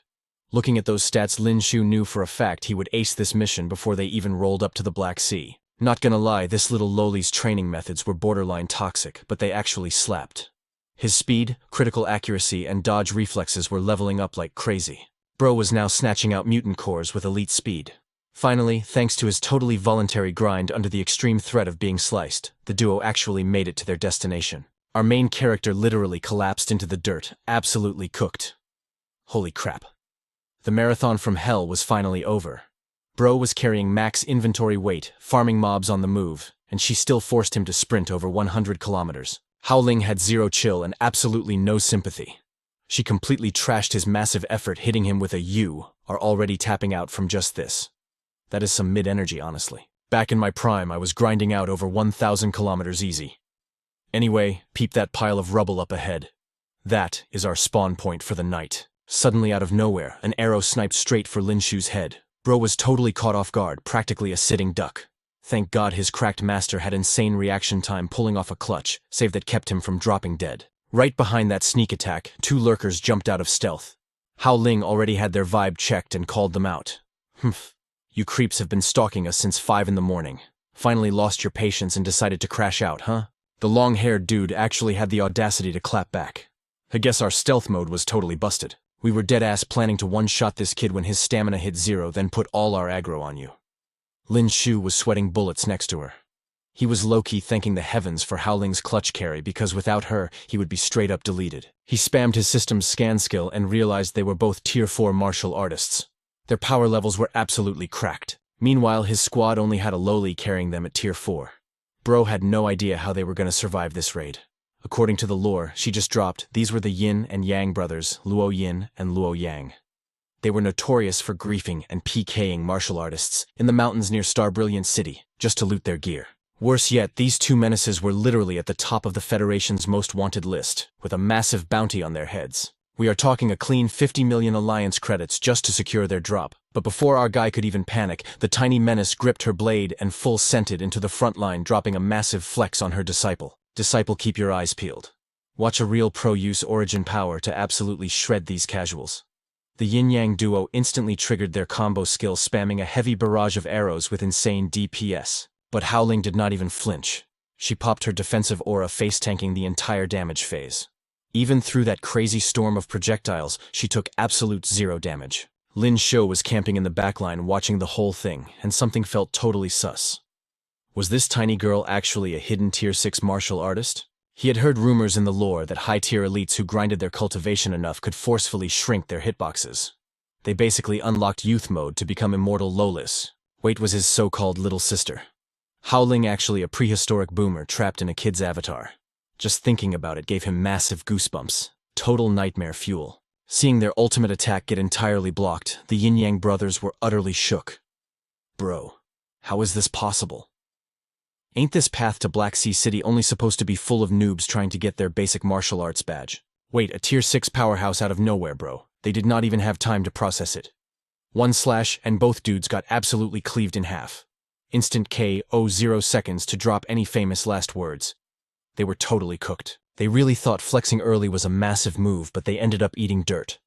Looking at those stats, Lin Xiu knew for a fact he would ace this mission before they even rolled up to the Black Sea. Not gonna lie, this little lowly's training methods were borderline toxic, but they actually slapped. His speed, critical accuracy, and dodge reflexes were leveling up like crazy. Bro was now snatching out mutant cores with elite speed. Finally, thanks to his totally voluntary grind under the extreme threat of being sliced, the duo actually made it to their destination. Our main character literally collapsed into the dirt, absolutely cooked. Holy crap. The marathon from hell was finally over. Bro was carrying max inventory weight, farming mobs on the move, and she still forced him to sprint over 100 kilometers. Howling had zero chill and absolutely no sympathy. She completely trashed his massive effort, hitting him with a "You are already tapping out from just this." That is some mid-energy, honestly. Back in my prime, I was grinding out over 1,000 kilometers easy. Anyway, peep that pile of rubble up ahead. That is our spawn point for the night. Suddenly out of nowhere, an arrow sniped straight for Lin Xiu's head. Bro was totally caught off guard, practically a sitting duck. Thank God his cracked master had insane reaction time pulling off a clutch, save that kept him from dropping dead. Right behind that sneak attack, 2 lurkers jumped out of stealth. Hao Ling already had their vibe checked and called them out. Humph. You creeps have been stalking us since 5 in the morning. Finally lost your patience and decided to crash out, huh? The long-haired dude actually had the audacity to clap back. I guess our stealth mode was totally busted. We were dead-ass planning to one-shot this kid when his stamina hit 0, then put all our aggro on you. Lin Xiu was sweating bullets next to her. He was low-key thanking the heavens for Hao Ling's clutch carry because without her, he would be straight-up deleted. He spammed his system's scan skill and realized they were both Tier 4 martial artists. Their power levels were absolutely cracked. Meanwhile, his squad only had a lowly carrying them at Tier 4. Bro had no idea how they were going to survive this raid. According to the lore she just dropped, these were the Yin and Yang brothers, Luo Yin and Luo Yang. They were notorious for griefing and PKing martial artists in the mountains near Star Brilliant City, just to loot their gear. Worse yet, these two menaces were literally at the top of the Federation's most wanted list, with a massive bounty on their heads. We are talking a clean 50 million Alliance credits just to secure their drop. But before our guy could even panic, the tiny menace gripped her blade and full sented into the front line, dropping a massive flex on her disciple. Disciple, keep your eyes peeled. Watch a real pro use origin power to absolutely shred these casuals. The yin-yang duo instantly triggered their combo skill, spamming a heavy barrage of arrows with insane DPS. But Hao Ling did not even flinch. She popped her defensive aura, face-tanking the entire damage phase. Even through that crazy storm of projectiles, she took absolute 0 damage. Lin Xiu was camping in the backline watching the whole thing, and something felt totally sus. Was this tiny girl actually a hidden Tier 6 martial artist? He had heard rumors in the lore that high-tier elites who grinded their cultivation enough could forcefully shrink their hitboxes. They basically unlocked youth mode to become immortal lowless. Wait, was his so-called little sister. Hao Ling actually a prehistoric boomer trapped in a kid's avatar. Just thinking about it gave him massive goosebumps. Total nightmare fuel. Seeing their ultimate attack get entirely blocked, the Yin-Yang brothers were utterly shook. Bro, how is this possible? Ain't this path to Black Sea City only supposed to be full of noobs trying to get their basic martial arts badge? Wait, a Tier 6 powerhouse out of nowhere, bro. They did not even have time to process it. 1 slash and both dudes got absolutely cleaved in half. Instant KO, 0 seconds to drop any famous last words. They were totally cooked. They really thought flexing early was a massive move, but they ended up eating dirt.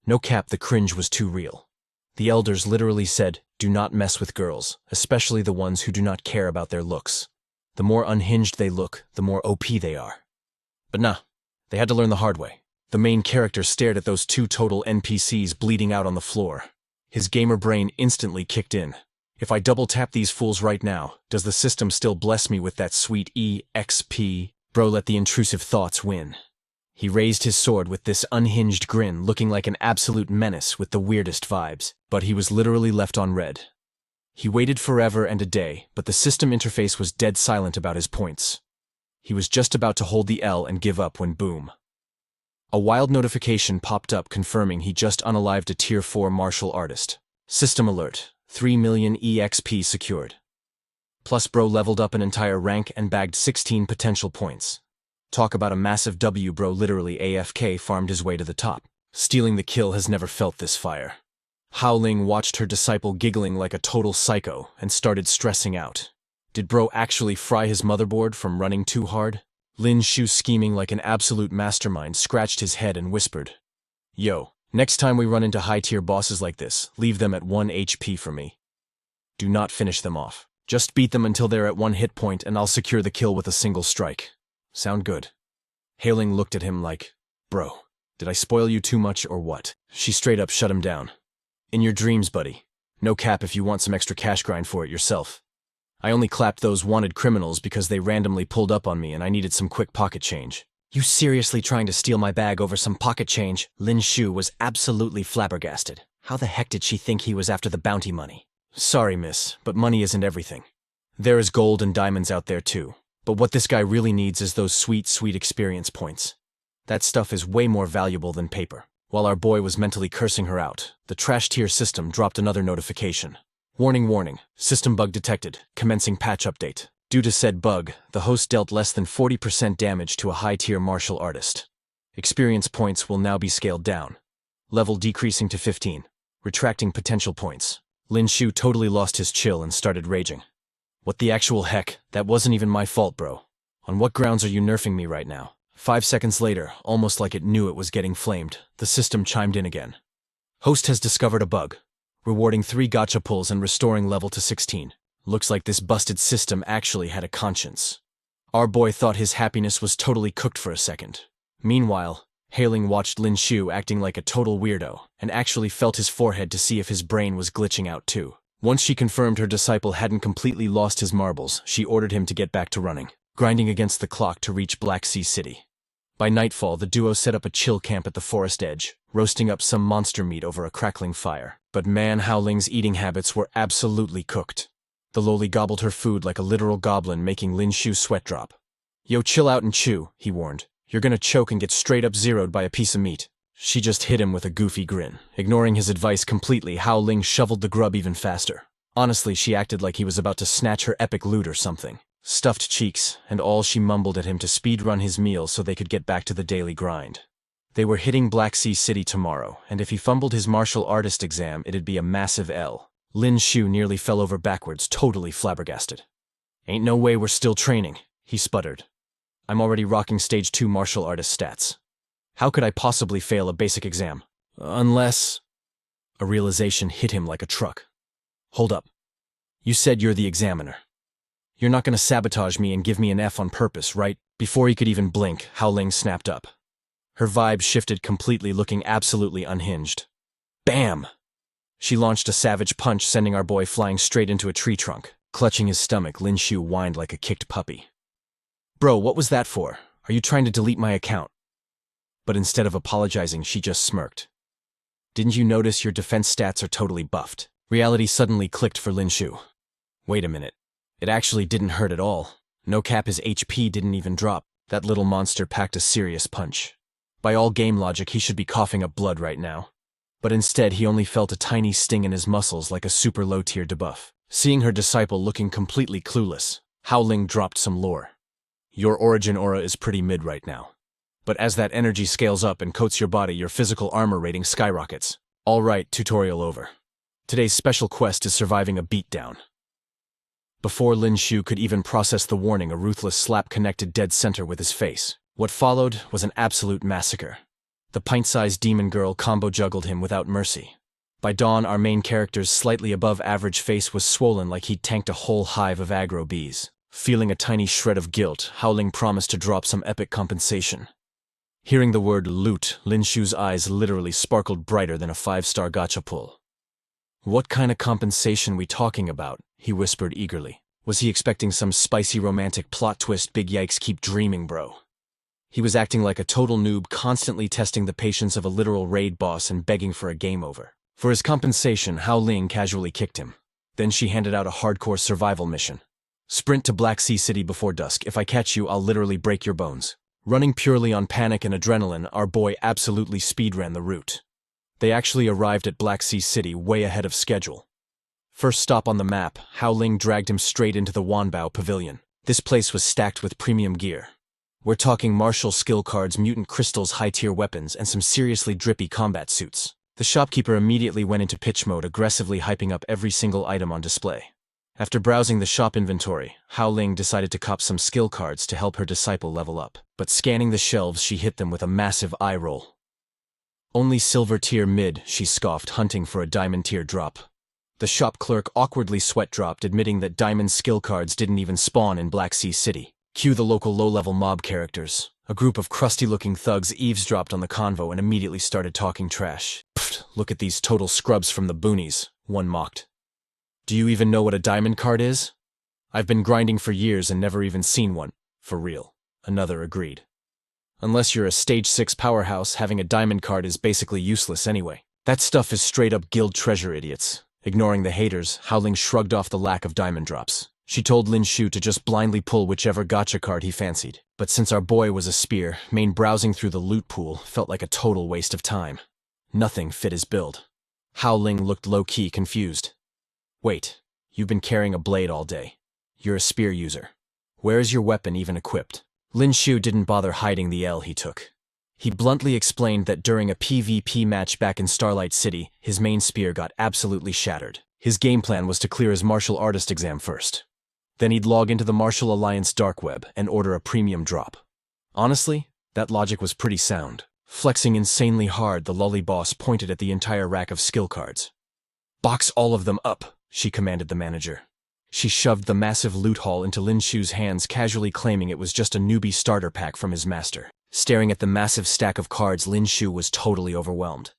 No cap, the cringe was too real. The elders literally said, do not mess with girls, especially the ones who do not care about their looks. The more unhinged they look, the more OP they are. But nah, they had to learn the hard way. The main character stared at those 2 total NPCs bleeding out on the floor. His gamer brain instantly kicked in. If I double tap these fools right now, does the system still bless me with that sweet EXP? Bro let the intrusive thoughts win. He raised his sword with this unhinged grin, looking like an absolute menace with the weirdest vibes, but he was literally left on red. He waited forever and a day, but the system interface was dead silent about his points. He was just about to hold the L and give up when boom. A wild notification popped up confirming he just unalived a Tier 4 martial artist. System alert, 3 million EXP secured. Plus bro leveled up an entire rank and bagged 16 potential points. Talk about a massive W, bro literally AFK farmed his way to the top. Stealing the kill has never felt this fire. Hao Ling watched her disciple giggling like a total psycho and started stressing out. Did bro actually fry his motherboard from running too hard? Lin Xiu, scheming like an absolute mastermind, scratched his head and whispered, "Yo, next time we run into high-tier bosses like this, leave them at 1 HP for me. Do not finish them off. Just beat them until they're at 1 hit point and I'll secure the kill with a single strike. Sound good?" Hao Ling looked at him like, "Bro, did I spoil you too much or what?" She straight up shut him down. "In your dreams, buddy. No cap if you want some extra cash grind for it yourself. I only clapped those wanted criminals because they randomly pulled up on me and I needed some quick pocket change." "You seriously trying to steal my bag over some pocket change?" Lin Xiu was absolutely flabbergasted. How the heck did she think he was after the bounty money? "Sorry, miss, but money isn't everything. There is gold and diamonds out there too. But what this guy really needs is those sweet, sweet experience points. That stuff is way more valuable than paper." While our boy was mentally cursing her out, the trash tier system dropped another notification. "Warning, warning. System bug detected. Commencing patch update. Due to said bug, the host dealt less than 40% damage to a high-tier martial artist. Experience points will now be scaled down. Level decreasing to 15. Retracting potential points." Lin Xiu totally lost his chill and started raging. "What the actual heck? That wasn't even my fault, bro. On what grounds are you nerfing me right now?" 5 seconds later, almost like it knew it was getting flamed, the system chimed in again. "Host has discovered a bug. Rewarding 3 gacha pulls and restoring level to 16. Looks like this busted system actually had a conscience." Our boy thought his happiness was totally cooked for a second. Meanwhile, Hao Ling watched Lin Xiu acting like a total weirdo and actually felt his forehead to see if his brain was glitching out too. Once she confirmed her disciple hadn't completely lost his marbles, she ordered him to get back to running, grinding against the clock to reach Black Sea City. By nightfall, the duo set up a chill camp at the forest edge, roasting up some monster meat over a crackling fire. But man, Hao Ling's eating habits were absolutely cooked. The lowly gobbled her food like a literal goblin, making Lin Xiu sweat drop. "Yo, chill out and chew," he warned. "You're gonna choke and get straight up zeroed by a piece of meat." She just hit him with a goofy grin. Ignoring his advice completely, Hao Ling shoveled the grub even faster. Honestly, she acted like he was about to snatch her epic loot or something. Stuffed cheeks, and all she mumbled at him to speedrun his meal so they could get back to the daily grind. They were hitting Black Sea City tomorrow, and if he fumbled his martial artist exam, it'd be a massive L. Lin Xiu nearly fell over backwards, totally flabbergasted. "Ain't no way we're still training," he sputtered. "I'm already rocking stage 2 martial artist stats. How could I possibly fail a basic exam? Unless..." A realization hit him like a truck. "Hold up. You said you're the examiner. You're not gonna sabotage me and give me an F on purpose, right?" Before he could even blink, Hao Ling snapped up. Her vibe shifted completely, looking absolutely unhinged. Bam! She launched a savage punch, sending our boy flying straight into a tree trunk. Clutching his stomach, Lin Xiu whined like a kicked puppy. "Bro, what was that for? Are you trying to delete my account?" But instead of apologizing, she just smirked. "Didn't you notice your defense stats are totally buffed?" Reality suddenly clicked for Lin Xiu. Wait a minute. It actually didn't hurt at all. No cap, his HP didn't even drop. That little monster packed a serious punch. By all game logic, he should be coughing up blood right now. But instead, he only felt a tiny sting in his muscles like a super low-tier debuff. Seeing her disciple looking completely clueless, Hao Ling dropped some lore. "Your origin aura is pretty mid right now. But as that energy scales up and coats your body, your physical armor rating skyrockets. All right, tutorial over. Today's special quest is surviving a beatdown." Before Lin Xiu could even process the warning, a ruthless slap connected dead center with his face. What followed was an absolute massacre. The pint-sized demon girl combo juggled him without mercy. By dawn, our main character's slightly above average face was swollen like he'd tanked a whole hive of aggro bees. Feeling a tiny shred of guilt, Hao Ling promised to drop some epic compensation. Hearing the word loot, Lin Xiu's eyes literally sparkled brighter than a 5-star gacha pull. "What kind of compensation we talking about?" he whispered eagerly. Was he expecting some spicy romantic plot twist? Big yikes, keep dreaming, bro. He was acting like a total noob, constantly testing the patience of a literal raid boss and begging for a game over. For his compensation, Hao Ling casually kicked him. Then she handed out a hardcore survival mission. "Sprint to Black Sea City before dusk. If I catch you, I'll literally break your bones." Running purely on panic and adrenaline, our boy absolutely speedran the route. They actually arrived at Black Sea City way ahead of schedule. First stop on the map, Hao Ling dragged him straight into the Wanbao Pavilion. This place was stacked with premium gear. We're talking martial skill cards, mutant crystals, high-tier weapons, and some seriously drippy combat suits. The shopkeeper immediately went into pitch mode, aggressively hyping up every single item on display. After browsing the shop inventory, Hao Ling decided to cop some skill cards to help her disciple level up. But scanning the shelves, she hit them with a massive eye roll. Only silver tier mid, she scoffed, hunting for a diamond tier drop. The shop clerk awkwardly sweat-dropped, admitting that diamond skill cards didn't even spawn in Black Sea City. Cue the local low-level mob characters. A group of crusty-looking thugs eavesdropped on the convo and immediately started talking trash. "Pfft, look at these total scrubs from the boonies," one mocked. "Do you even know what a diamond card is?" "I've been grinding for years and never even seen one. For real," another agreed. "Unless you're a stage 6 powerhouse, having a diamond card is basically useless anyway. That stuff is straight-up guild treasure, idiots." Ignoring the haters, Hao Ling shrugged off the lack of diamond drops. She told Lin Xiu to just blindly pull whichever gacha card he fancied. But since our boy was a spear, main browsing through the loot pool felt like a total waste of time. Nothing fit his build. Hao Ling looked low-key confused. "Wait, you've been carrying a blade all day. You're a spear user. Where is your weapon even equipped?" Lin Xiu didn't bother hiding the L he took. He bluntly explained that during a PvP match back in Starlight City, his main spear got absolutely shattered. His game plan was to clear his martial artist exam first. Then he'd log into the Martial Alliance dark web and order a premium drop. Honestly, that logic was pretty sound. Flexing insanely hard, the lolly boss pointed at the entire rack of skill cards. "Box all of them up," she commanded the manager. She shoved the massive loot haul into Lin Xiu's hands, casually claiming it was just a newbie starter pack from his master. Staring at the massive stack of cards, Lin Xiu was totally overwhelmed.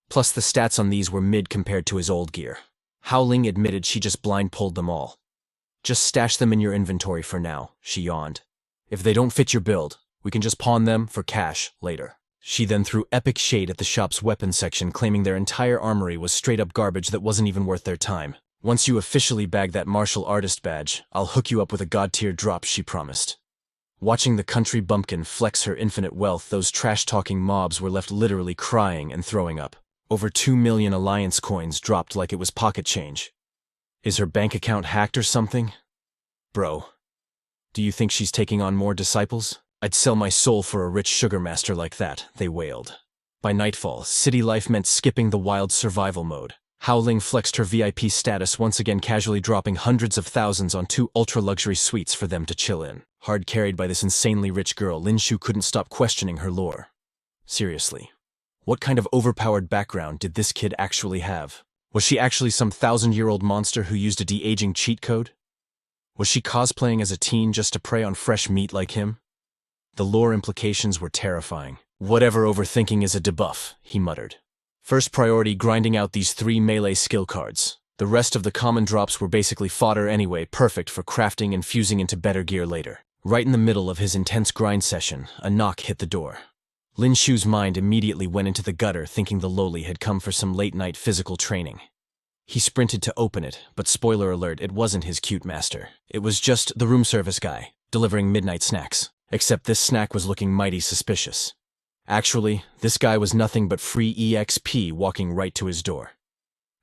Plus, the stats on these were mid compared to his old gear. Hao Ling admitted she just blind pulled them all. "Just stash them in your inventory for now," she yawned. "If they don't fit your build, we can just pawn them for cash later." She then threw epic shade at the shop's weapons section, claiming their entire armory was straight-up garbage that wasn't even worth their time. "Once you officially bag that martial artist badge, I'll hook you up with a god-tier drop," she promised. Watching the country bumpkin flex her infinite wealth, those trash-talking mobs were left literally crying and throwing up. Over 2 million Alliance coins dropped like it was pocket change. Is her bank account hacked or something? Bro, do you think she's taking on more disciples? I'd sell my soul for a rich sugar master like that, they wailed. By nightfall, city life meant skipping the wild survival mode. Hao Ling flexed her VIP status, once again casually dropping hundreds of thousands on 2 ultra-luxury suites for them to chill in. Hard carried by this insanely rich girl, Lin Xiu couldn't stop questioning her lore. Seriously, what kind of overpowered background did this kid actually have? Was she actually some 1,000-year-old monster who used a de-aging cheat code? Was she cosplaying as a teen just to prey on fresh meat like him? The lore implications were terrifying. "Whatever overthinking is a debuff," he muttered. First priority, grinding out these 3 melee skill cards. The rest of the common drops were basically fodder anyway, perfect for crafting and fusing into better gear later. Right in the middle of his intense grind session, a knock hit the door. Lin Xiu's mind immediately went into the gutter, thinking the lowly had come for some late-night physical training. He sprinted to open it, but spoiler alert, it wasn't his cute master. It was just the room service guy, delivering midnight snacks. Except this snack was looking mighty suspicious. Actually, this guy was nothing but free EXP walking right to his door.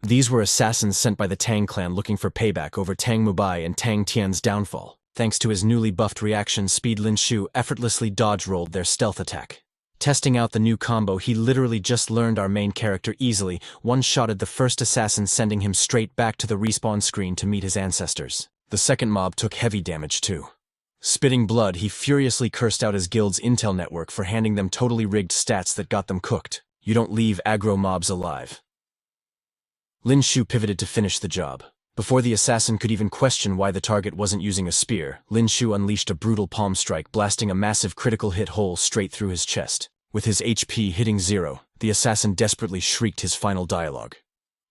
These were assassins sent by the Tang clan looking for payback over Tang Mubai and Tang Tian's downfall. Thanks to his newly buffed reaction speed, Lin Xiu effortlessly dodge-rolled their stealth attack. Testing out the new combo, he literally just learned our main character easily, one-shotted the first assassin, sending him straight back to the respawn screen to meet his ancestors. The second mob took heavy damage too. Spitting blood, he furiously cursed out his guild's intel network for handing them totally rigged stats that got them cooked. You don't leave aggro mobs alive. Lin Xiu pivoted to finish the job. Before the assassin could even question why the target wasn't using a spear, Lin Xiu unleashed a brutal palm strike, blasting a massive critical hit hole straight through his chest. With his HP hitting 0, the assassin desperately shrieked his final dialogue.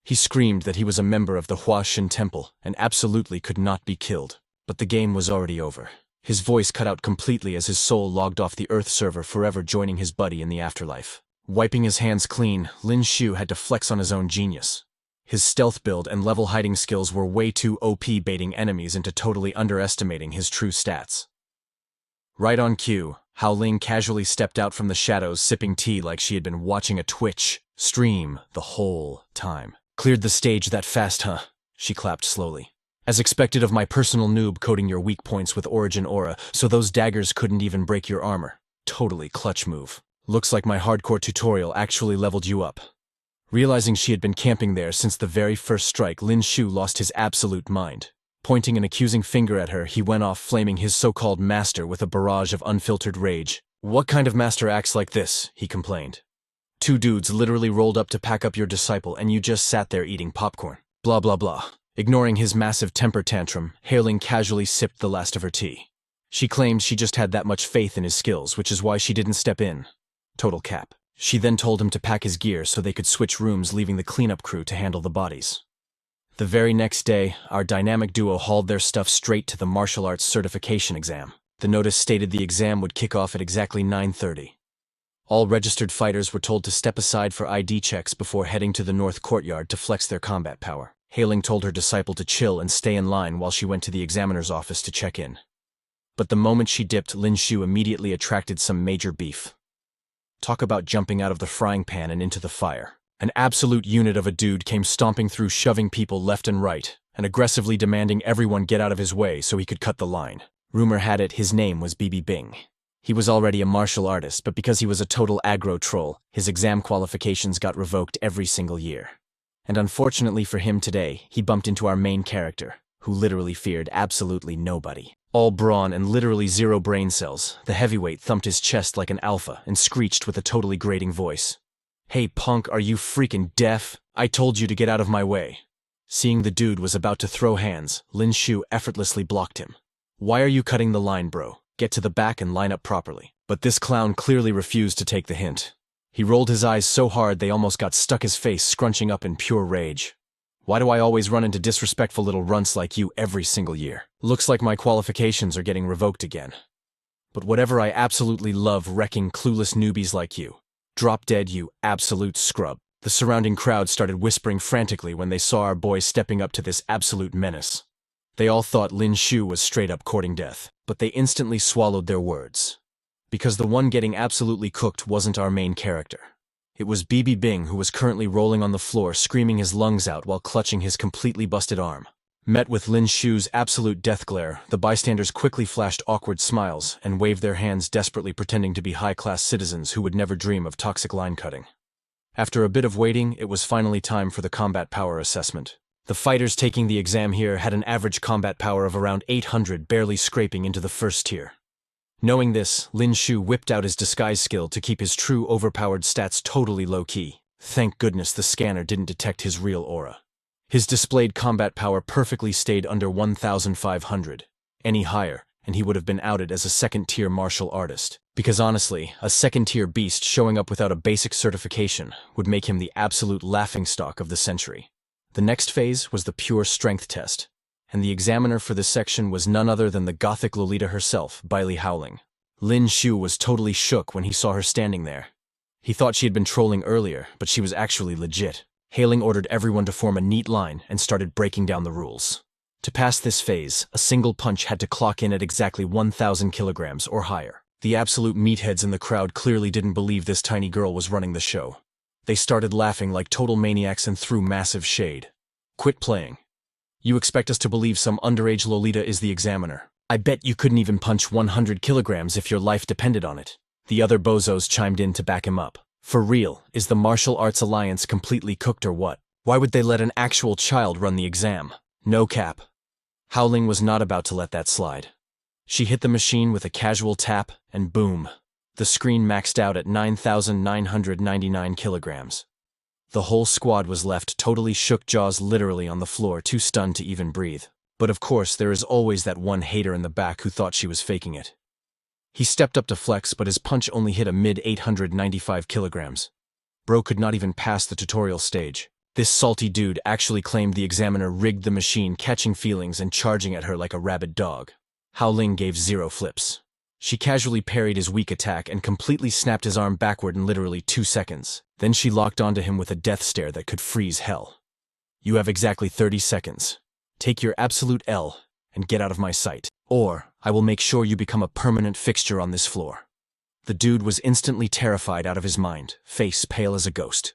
He screamed that he was a member of the Hua Xin Temple and absolutely could not be killed. But the game was already over. His voice cut out completely as his soul logged off the Earth server, forever joining his buddy in the afterlife. Wiping his hands clean, Lin Xiu had to flex on his own genius. His stealth build and level hiding skills were way too OP, baiting enemies into totally underestimating his true stats. Right on cue, Hao Ling casually stepped out from the shadows, sipping tea like she had been watching a Twitch stream the whole time. "Cleared the stage that fast, huh?" she clapped slowly. As expected of my personal noob coating your weak points with origin aura, so those daggers couldn't even break your armor. Totally clutch move. Looks like my hardcore tutorial actually leveled you up. Realizing she had been camping there since the very first strike, Lin Xiu lost his absolute mind. Pointing an accusing finger at her, he went off flaming his so-called master with a barrage of unfiltered rage. What kind of master acts like this? He complained. Two dudes literally rolled up to pack up your disciple and you just sat there eating popcorn. Blah blah blah. Ignoring his massive temper tantrum, Hailing casually sipped the last of her tea. She claimed she just had that much faith in his skills, which is why she didn't step in. Total cap. She then told him to pack his gear so they could switch rooms, leaving the cleanup crew to handle the bodies. The very next day, our dynamic duo hauled their stuff straight to the martial arts certification exam. The notice stated the exam would kick off at exactly 9:30. All registered fighters were told to step aside for ID checks before heading to the north courtyard to flex their combat power. Hailing told her disciple to chill and stay in line while she went to the examiner's office to check in. But the moment she dipped, Lin Xiu immediately attracted some major beef. Talk about jumping out of the frying pan and into the fire. An absolute unit of a dude came stomping through, shoving people left and right, and aggressively demanding everyone get out of his way so he could cut the line. Rumor had it his name was BB Bing. He was already a martial artist, but because he was a total aggro troll, his exam qualifications got revoked every single year. And unfortunately for him today, he bumped into our main character, who literally feared absolutely nobody. All brawn and literally zero brain cells, the heavyweight thumped his chest like an alpha and screeched with a totally grating voice. "Hey punk, are you freaking deaf? I told you to get out of my way." Seeing the dude was about to throw hands, Lin Xiu effortlessly blocked him. "Why are you cutting the line, bro? Get to the back and line up properly." But this clown clearly refused to take the hint. He rolled his eyes so hard they almost got stuck his face, scrunching up in pure rage. "Why do I always run into disrespectful little runts like you every single year? Looks like my qualifications are getting revoked again. But whatever, I absolutely love wrecking clueless newbies like you. Drop dead, you absolute scrub." The surrounding crowd started whispering frantically when they saw our boy stepping up to this absolute menace. They all thought Lin Xiu was straight up courting death, but they instantly swallowed their words. Because the one getting absolutely cooked wasn't our main character. It was BB Bing, who was currently rolling on the floor, screaming his lungs out while clutching his completely busted arm. Met with Lin Xiu's absolute death glare, the bystanders quickly flashed awkward smiles and waved their hands, desperately pretending to be high-class citizens who would never dream of toxic line cutting. After a bit of waiting, it was finally time for the combat power assessment. The fighters taking the exam here had an average combat power of around 800, barely scraping into the first tier. Knowing this, Lin Xiu whipped out his disguise skill to keep his true overpowered stats totally low-key. Thank goodness the scanner didn't detect his real aura. His displayed combat power perfectly stayed under 1,500. Any higher, and he would have been outed as a second-tier martial artist. Because honestly, a second-tier beast showing up without a basic certification would make him the absolute laughingstock of the century. The next phase was the pure strength test, and the examiner for this section was none other than the gothic Lolita herself, Bailey Howling. Lin Xiu was totally shook when he saw her standing there. He thought she had been trolling earlier, but she was actually legit. Hailing ordered everyone to form a neat line and started breaking down the rules. To pass this phase, a single punch had to clock in at exactly 1,000 kilograms or higher. The absolute meatheads in the crowd clearly didn't believe this tiny girl was running the show. They started laughing like total maniacs and threw massive shade. "Quit playing. You expect us to believe some underage Lolita is the examiner? I bet you couldn't even punch 100 kilograms if your life depended on it." The other bozos chimed in to back him up. "For real, is the Martial Arts Alliance completely cooked or what? Why would they let an actual child run the exam? No cap." Howling was not about to let that slide. She hit the machine with a casual tap, and boom. The screen maxed out at 9,999 kilograms. The whole squad was left totally shook, jaws literally on the floor, too stunned to even breathe. But of course, there is always that one hater in the back who thought she was faking it. He stepped up to flex, but his punch only hit a mid-895 kilograms. Bro could not even pass the tutorial stage. This salty dude actually claimed the examiner rigged the machine, catching feelings and charging at her like a rabid dog. Howling gave zero flips. She casually parried his weak attack and completely snapped his arm backward in literally 2 seconds. Then she locked onto him with a death stare that could freeze hell. "You have exactly 30 seconds. Take your absolute L and get out of my sight, or I will make sure you become a permanent fixture on this floor." The dude was instantly terrified out of his mind, face pale as a ghost.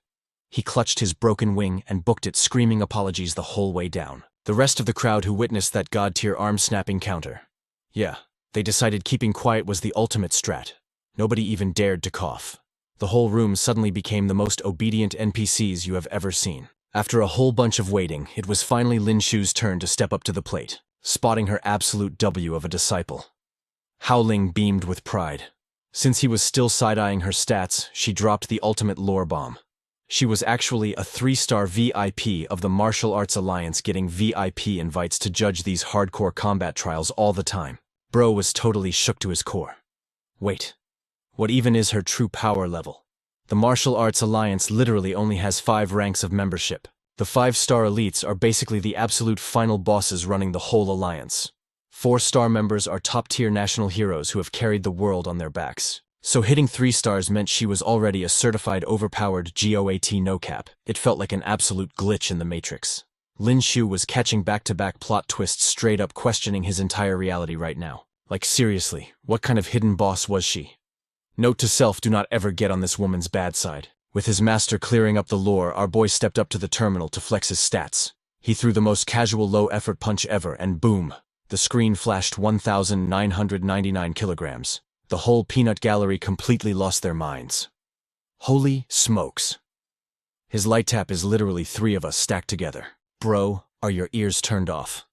He clutched his broken wing and booked it, screaming apologies the whole way down. The rest of the crowd who witnessed that god-tier arm-snapping counter. Yeah, they decided keeping quiet was the ultimate strat. Nobody even dared to cough. The whole room suddenly became the most obedient NPCs you have ever seen. After a whole bunch of waiting, it was finally Lin Xiu's turn to step up to the plate, spotting her absolute W of a disciple. Hao Ling beamed with pride. Since he was still side-eyeing her stats, she dropped the ultimate lore bomb. She was actually a 3-star VIP of the Martial Arts Alliance, getting VIP invites to judge these hardcore combat trials all the time. Bro was totally shook to his core. Wait, what even is her true power level? The Martial Arts Alliance literally only has 5 ranks of membership. The 5-star elites are basically the absolute final bosses running the whole alliance. 4-star members are top-tier national heroes who have carried the world on their backs. So hitting 3 stars meant she was already a certified overpowered GOAT no-cap. It felt like an absolute glitch in the Matrix. Lin Xiu was catching back-to-back plot twists, straight up questioning his entire reality right now. Like seriously, what kind of hidden boss was she? Note to self, do not ever get on this woman's bad side. With his master clearing up the lore, our boy stepped up to the terminal to flex his stats. He threw the most casual low-effort punch ever and boom! The screen flashed 1,999 kilograms. The whole peanut gallery completely lost their minds. Holy smokes. His light tap is literally 3 of us stacked together. Bro, are your ears turned off?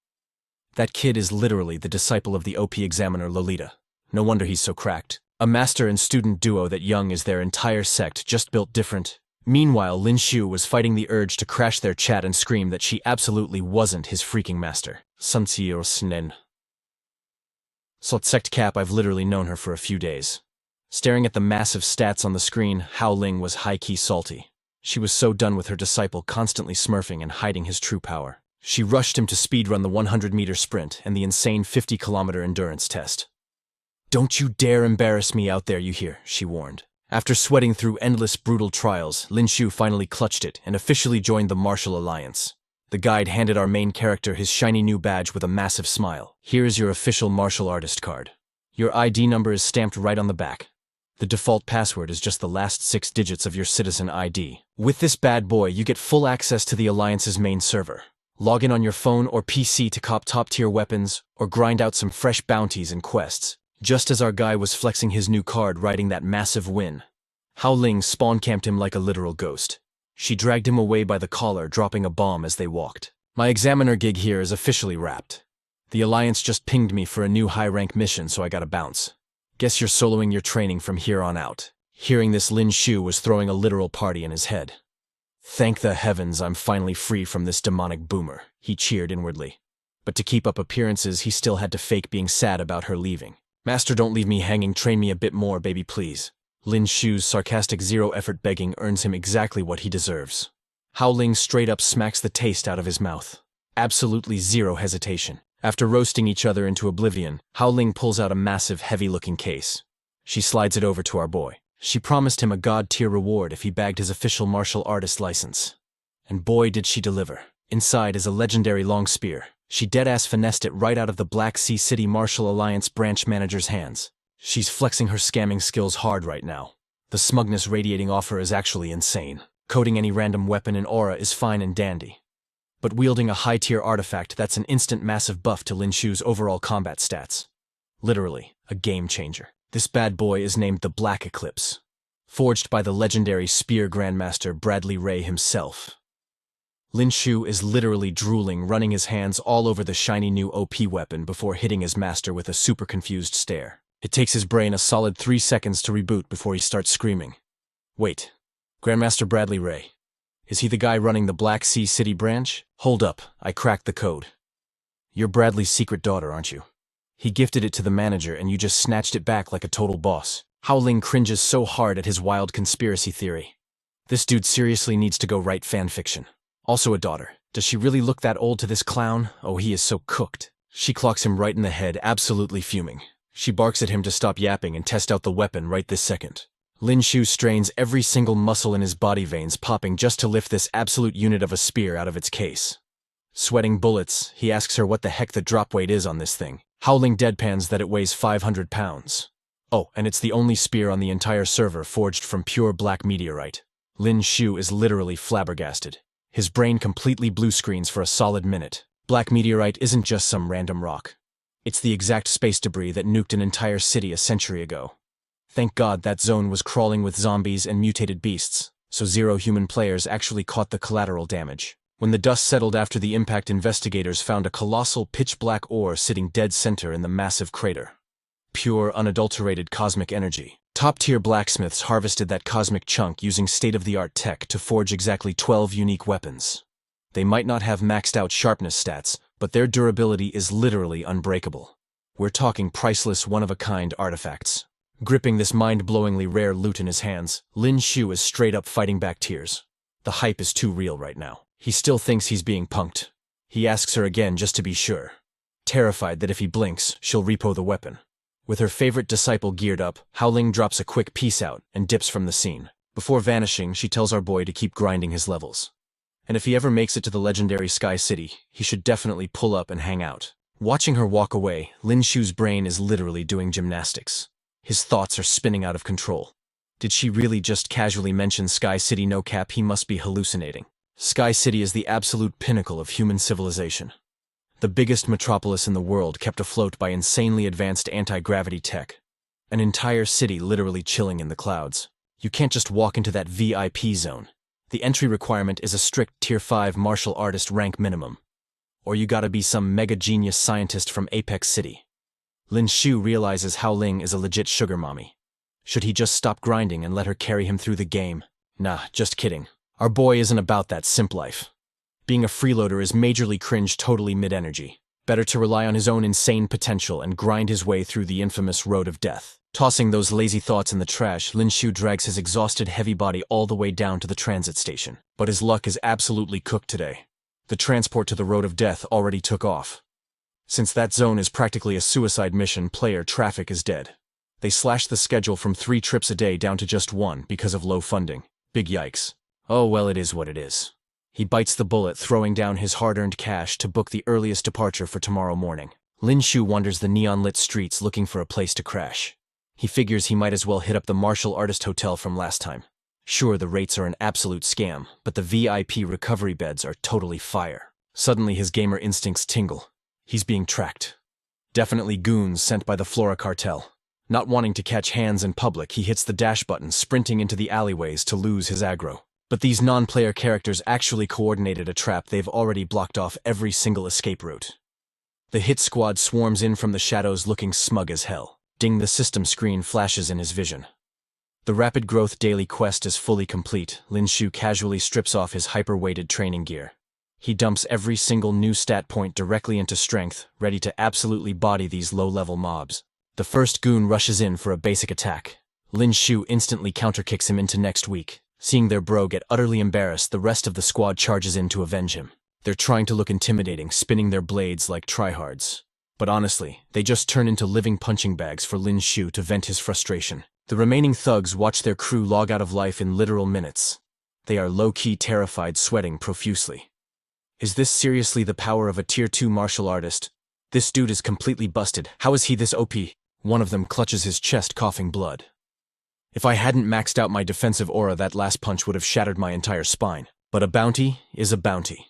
That kid is literally the disciple of the OP examiner Lolita. No wonder he's so cracked. A master and student duo that young is their entire sect, just built different. Meanwhile, Lin Xiu was fighting the urge to crash their chat and scream that she absolutely wasn't his freaking master. Sunsier Snen. Salt sect cap, I've literally known her for a few days. Staring at the massive stats on the screen, Hao Ling was high-key salty. She was so done with her disciple constantly smurfing and hiding his true power. She rushed him to speedrun the 100-meter sprint and the insane 50-kilometer endurance test. Don't you dare embarrass me out there, you hear, she warned. After sweating through endless brutal trials, Lin Xiu finally clutched it and officially joined the Martial Alliance. The guide handed our main character his shiny new badge with a massive smile. Here is your official martial artist card. Your ID number is stamped right on the back. The default password is just the last 6 digits of your citizen ID. With this bad boy, you get full access to the Alliance's main server. Log in on your phone or PC to cop top-tier weapons, or grind out some fresh bounties and quests. Just as our guy was flexing his new card, riding that massive win, Hao Ling spawn-camped him like a literal ghost. She dragged him away by the collar, dropping a bomb as they walked. My examiner gig here is officially wrapped. The Alliance just pinged me for a new high-rank mission, so I gotta bounce. Guess you're soloing your training from here on out. Hearing this, Lin Xiu was throwing a literal party in his head. Thank the heavens I'm finally free from this demonic boomer, he cheered inwardly. But to keep up appearances, he still had to fake being sad about her leaving. Master, don't leave me hanging, train me a bit more, baby, please. Lin Xiu's sarcastic zero-effort begging earns him exactly what he deserves. Hao Ling straight up smacks the taste out of his mouth. Absolutely zero hesitation. After roasting each other into oblivion, Hao Ling pulls out a massive, heavy-looking case. She slides it over to our boy. She promised him a god-tier reward if he bagged his official martial artist license. And boy did she deliver. Inside is a legendary long spear. She dead-ass finessed it right out of the Black Sea City Martial Alliance branch manager's hands. She's flexing her scamming skills hard right now. The smugness radiating off her is actually insane. Coding any random weapon in aura is fine and dandy. But wielding a high-tier artifact, that's an instant massive buff to Lin Xiu's overall combat stats. Literally, a game changer. This bad boy is named the Black Eclipse, forged by the legendary Spear Grandmaster Bradley Ray himself. Lin Xiu is literally drooling, running his hands all over the shiny new OP weapon before hitting his master with a super confused stare. It takes his brain a solid 3 seconds to reboot before he starts screaming. Wait, Grandmaster Bradley Ray. Is he the guy running the Black Sea City branch? Hold up, I cracked the code. You're Bradley's secret daughter, aren't you? He gifted it to the manager and you just snatched it back like a total boss. Hao Ling cringes so hard at his wild conspiracy theory. This dude seriously needs to go write fanfiction. Also a daughter. Does she really look that old to this clown? Oh, he is so cooked. She clocks him right in the head, absolutely fuming. She barks at him to stop yapping and test out the weapon right this second. Lin Xiu strains every single muscle in his body, veins popping just to lift this absolute unit of a spear out of its case. Sweating bullets, he asks her what the heck the drop weight is on this thing. Hao Ling deadpans that it weighs 500 pounds. Oh, and it's the only spear on the entire server forged from pure black meteorite. Lin Xiu is literally flabbergasted. His brain completely blue screens for a solid minute. Black meteorite isn't just some random rock. It's the exact space debris that nuked an entire city a century ago. Thank God that zone was crawling with zombies and mutated beasts, so 0 human players actually caught the collateral damage. When the dust settled after the impact, investigators found a colossal pitch-black ore sitting dead center in the massive crater. Pure, unadulterated cosmic energy. Top-tier blacksmiths harvested that cosmic chunk using state-of-the-art tech to forge exactly 12 unique weapons. They might not have maxed-out sharpness stats, but their durability is literally unbreakable. We're talking priceless, one-of-a-kind artifacts. Gripping this mind-blowingly rare loot in his hands, Lin Xiu is straight-up fighting back tears. The hype is too real right now. He still thinks he's being punked. He asks her again just to be sure, terrified that if he blinks, she'll repo the weapon. With her favorite disciple geared up, Howling drops a quick peace out and dips from the scene. Before vanishing, she tells our boy to keep grinding his levels. And if he ever makes it to the legendary Sky City, he should definitely pull up and hang out. Watching her walk away, Lin Xiu's brain is literally doing gymnastics. His thoughts are spinning out of control. Did she really just casually mention Sky City? No cap, he must be hallucinating. Sky City is the absolute pinnacle of human civilization. The biggest metropolis in the world, kept afloat by insanely advanced anti-gravity tech. An entire city literally chilling in the clouds. You can't just walk into that VIP zone. The entry requirement is a strict Tier 5 martial artist rank minimum. Or you gotta be some mega genius scientist from Apex City. Lin Xiu realizes Howling is a legit sugar mommy. Should he just stop grinding and let her carry him through the game? Nah, just kidding. Our boy isn't about that simp life. Being a freeloader is majorly cringe, totally mid-energy. Better to rely on his own insane potential and grind his way through the infamous road of death. Tossing those lazy thoughts in the trash, Lin Xiu drags his exhausted heavy body all the way down to the transit station. But his luck is absolutely cooked today. The transport to the road of death already took off. Since that zone is practically a suicide mission, player traffic is dead. They slashed the schedule from 3 trips a day down to just 1 because of low funding. Big yikes. Oh well, it is what it is. He bites the bullet, throwing down his hard-earned cash to book the earliest departure for tomorrow morning. Lin Xiu wanders the neon-lit streets looking for a place to crash. He figures he might as well hit up the martial artist hotel from last time. Sure, the rates are an absolute scam, but the VIP recovery beds are totally fire. Suddenly his gamer instincts tingle. He's being tracked. Definitely goons sent by the Flora cartel. Not wanting to catch hands in public, he hits the dash button, sprinting into the alleyways to lose his aggro. But these non-player characters actually coordinated a trap. They've already blocked off every single escape route. The hit squad swarms in from the shadows looking smug as hell. Ding, the system screen flashes in his vision. The rapid growth daily quest is fully complete. Lin Xiu casually strips off his hyper-weighted training gear. He dumps every single new stat point directly into strength, ready to absolutely body these low-level mobs. The first goon rushes in for a basic attack. Lin Xiu instantly counterkicks him into next week. Seeing their bro get utterly embarrassed, the rest of the squad charges in to avenge him. They're trying to look intimidating, spinning their blades like tryhards. But honestly, they just turn into living punching bags for Lin Xiu to vent his frustration. The remaining thugs watch their crew log out of life in literal minutes. They are low-key terrified, sweating profusely. Is this seriously the power of a Tier 2 martial artist? This dude is completely busted. How is he this OP? One of them clutches his chest, coughing blood. If I hadn't maxed out my defensive aura, that last punch would have shattered my entire spine. But a bounty is a bounty.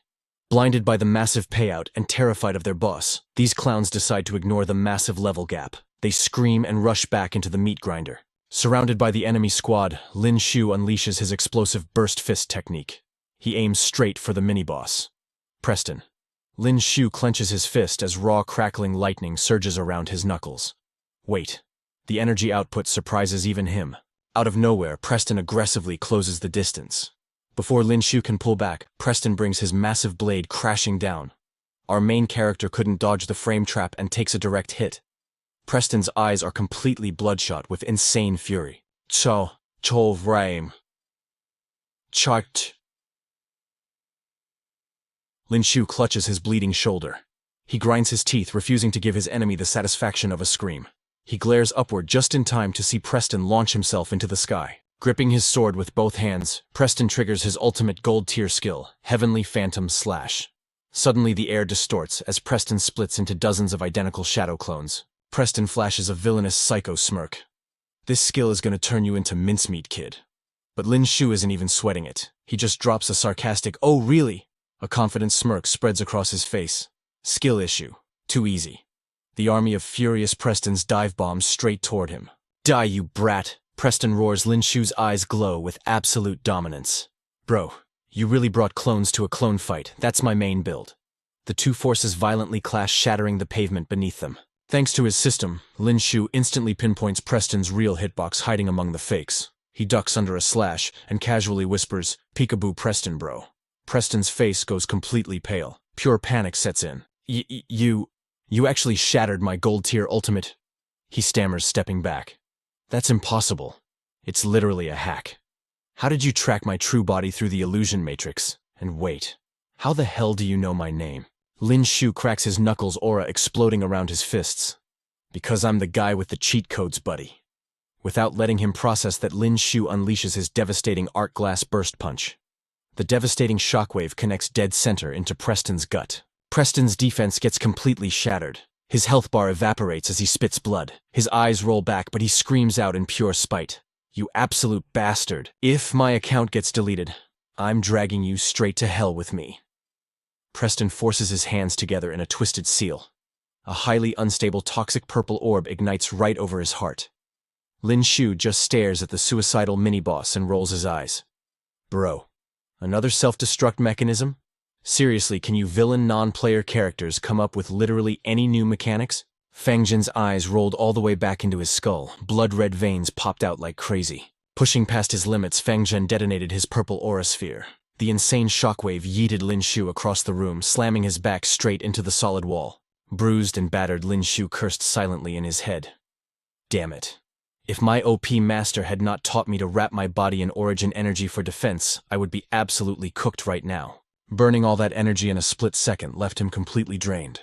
Blinded by the massive payout and terrified of their boss, these clowns decide to ignore the massive level gap. They scream and rush back into the meat grinder. Surrounded by the enemy squad, Lin Xiu unleashes his explosive burst fist technique. He aims straight for the mini-boss. Preston. Lin Xiu clenches his fist as raw crackling lightning surges around his knuckles. Wait. The energy output surprises even him. Out of nowhere, Preston aggressively closes the distance. Before Lin Xiu can pull back, Preston brings his massive blade crashing down. Our main character couldn't dodge the frame trap and takes a direct hit. Preston's eyes are completely bloodshot with insane fury. Cho frame. Chart. Lin Xiu clutches his bleeding shoulder. He grinds his teeth, refusing to give his enemy the satisfaction of a scream. He glares upward just in time to see Preston launch himself into the sky. Gripping his sword with both hands, Preston triggers his ultimate gold-tier skill, Heavenly Phantom Slash. Suddenly the air distorts as Preston splits into dozens of identical shadow clones. Preston flashes a villainous psycho smirk. This skill is gonna turn you into mincemeat, kid. But Lin Xiu isn't even sweating it. He just drops a sarcastic, "Oh really?" A confident smirk spreads across his face. Skill issue. Too easy. The army of furious Prestons dive bombs straight toward him. Die, you brat! Preston roars. Lin Xiu's eyes glow with absolute dominance. Bro, you really brought clones to a clone fight. That's my main build. The two forces violently clash, shattering the pavement beneath them. Thanks to his system, Lin Xiu instantly pinpoints Preston's real hitbox hiding among the fakes. He ducks under a slash and casually whispers, "Peekaboo Preston, bro." Preston's face goes completely pale. Pure panic sets in. You actually shattered my gold tier ultimate," he stammers, stepping back. "That's impossible. It's literally a hack. How did you track my true body through the illusion matrix? And wait, how the hell do you know my name?" Lin Xiu cracks his knuckles, aura exploding around his fists. "Because I'm the guy with the cheat codes, buddy." Without letting him process that, Lin Xiu unleashes his devastating art glass burst punch. The devastating shockwave connects dead center into Preston's gut. Preston's defense gets completely shattered. His health bar evaporates as he spits blood. His eyes roll back, but he screams out in pure spite, "You absolute bastard. If my account gets deleted, I'm dragging you straight to hell with me." Preston forces his hands together in a twisted seal. A highly unstable toxic purple orb ignites right over his heart. Lin Xiu just stares at the suicidal mini-boss and rolls his eyes. "Bro, another self-destruct mechanism? Seriously, can you villain non-player characters come up with literally any new mechanics?" Fang Zhen's eyes rolled all the way back into his skull. Blood-red veins popped out like crazy. Pushing past his limits, Fang Zhen detonated his purple aura sphere. The insane shockwave yeeted Lin Xiu across the room, slamming his back straight into the solid wall. Bruised and battered, Lin Xiu cursed silently in his head. "Damn it. If my OP master had not taught me to wrap my body in origin energy for defense, I would be absolutely cooked right now." Burning all that energy in a split second left him completely drained.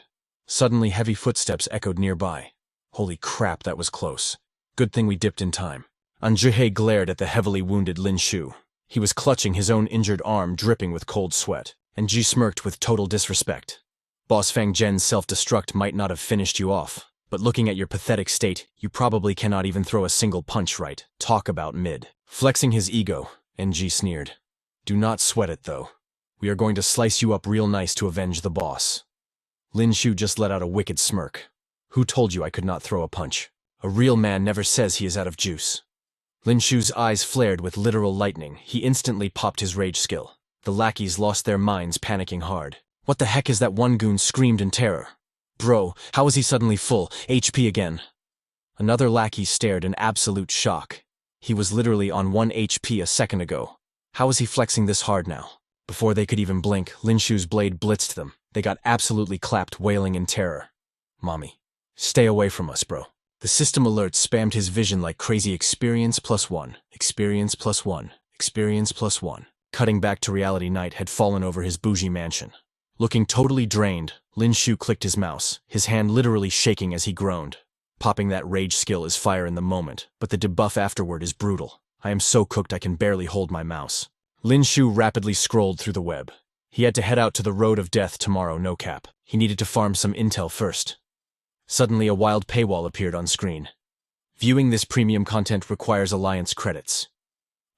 Suddenly, heavy footsteps echoed nearby. Holy crap, that was close. Good thing we dipped in time. Anjuhe glared at the heavily wounded Lin Xiu. He was clutching his own injured arm, dripping with cold sweat, and Ji smirked with total disrespect. "Boss Fang Zhen's self-destruct might not have finished you off, but looking at your pathetic state, you probably cannot even throw a single punch right. Talk about mid." Flexing his ego, Ji sneered. "Do not sweat it, though. We are going to slice you up real nice to avenge the boss." Lin Xiu just let out a wicked smirk. "Who told you I could not throw a punch? A real man never says he is out of juice." Lin Xiu's eyes flared with literal lightning. He instantly popped his rage skill. The lackeys lost their minds, panicking hard. "What the heck is that?" one goon screamed in terror. "Bro, how is he suddenly full HP again?" Another lackey stared in absolute shock. He was literally on 1 HP a second ago. How is he flexing this hard now? Before they could even blink, Lin Xiu's blade blitzed them. They got absolutely clapped, wailing in terror. "Mommy, stay away from us, bro." The system alert spammed his vision like crazy. Experience +1, experience +1, experience +1. Cutting back to reality, night had fallen over his bougie mansion. Looking totally drained, Lin Xiu clicked his mouse, his hand literally shaking as he groaned. Popping that rage skill is fire in the moment, but the debuff afterward is brutal. "I am so cooked I can barely hold my mouse." Lin Xiu rapidly scrolled through the web. He had to head out to the road of death tomorrow, no cap. He needed to farm some intel first. Suddenly, a wild paywall appeared on screen. "Viewing this premium content requires Alliance credits.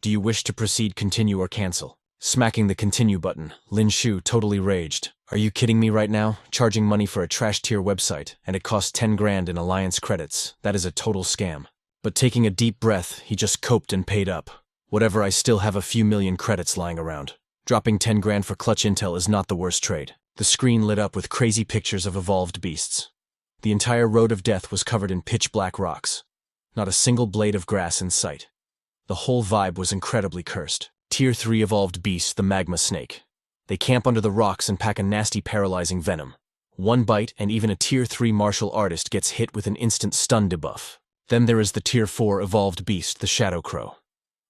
Do you wish to proceed, continue, or cancel?" Smacking the continue button, Lin Xiu totally raged. "Are you kidding me right now? Charging money for a trash tier website, and it costs 10 grand in Alliance credits. That is a total scam." But taking a deep breath, he just coped and paid up. "Whatever, I still have a few million credits lying around. Dropping 10 grand for clutch intel is not the worst trade." The screen lit up with crazy pictures of evolved beasts. The entire road of death was covered in pitch-black rocks. Not a single blade of grass in sight. The whole vibe was incredibly cursed. Tier 3 evolved beast, the magma snake. They camp under the rocks and pack a nasty paralyzing venom. One bite and even a Tier 3 martial artist gets hit with an instant stun debuff. Then there is the Tier 4 evolved beast, the Shadow Crow.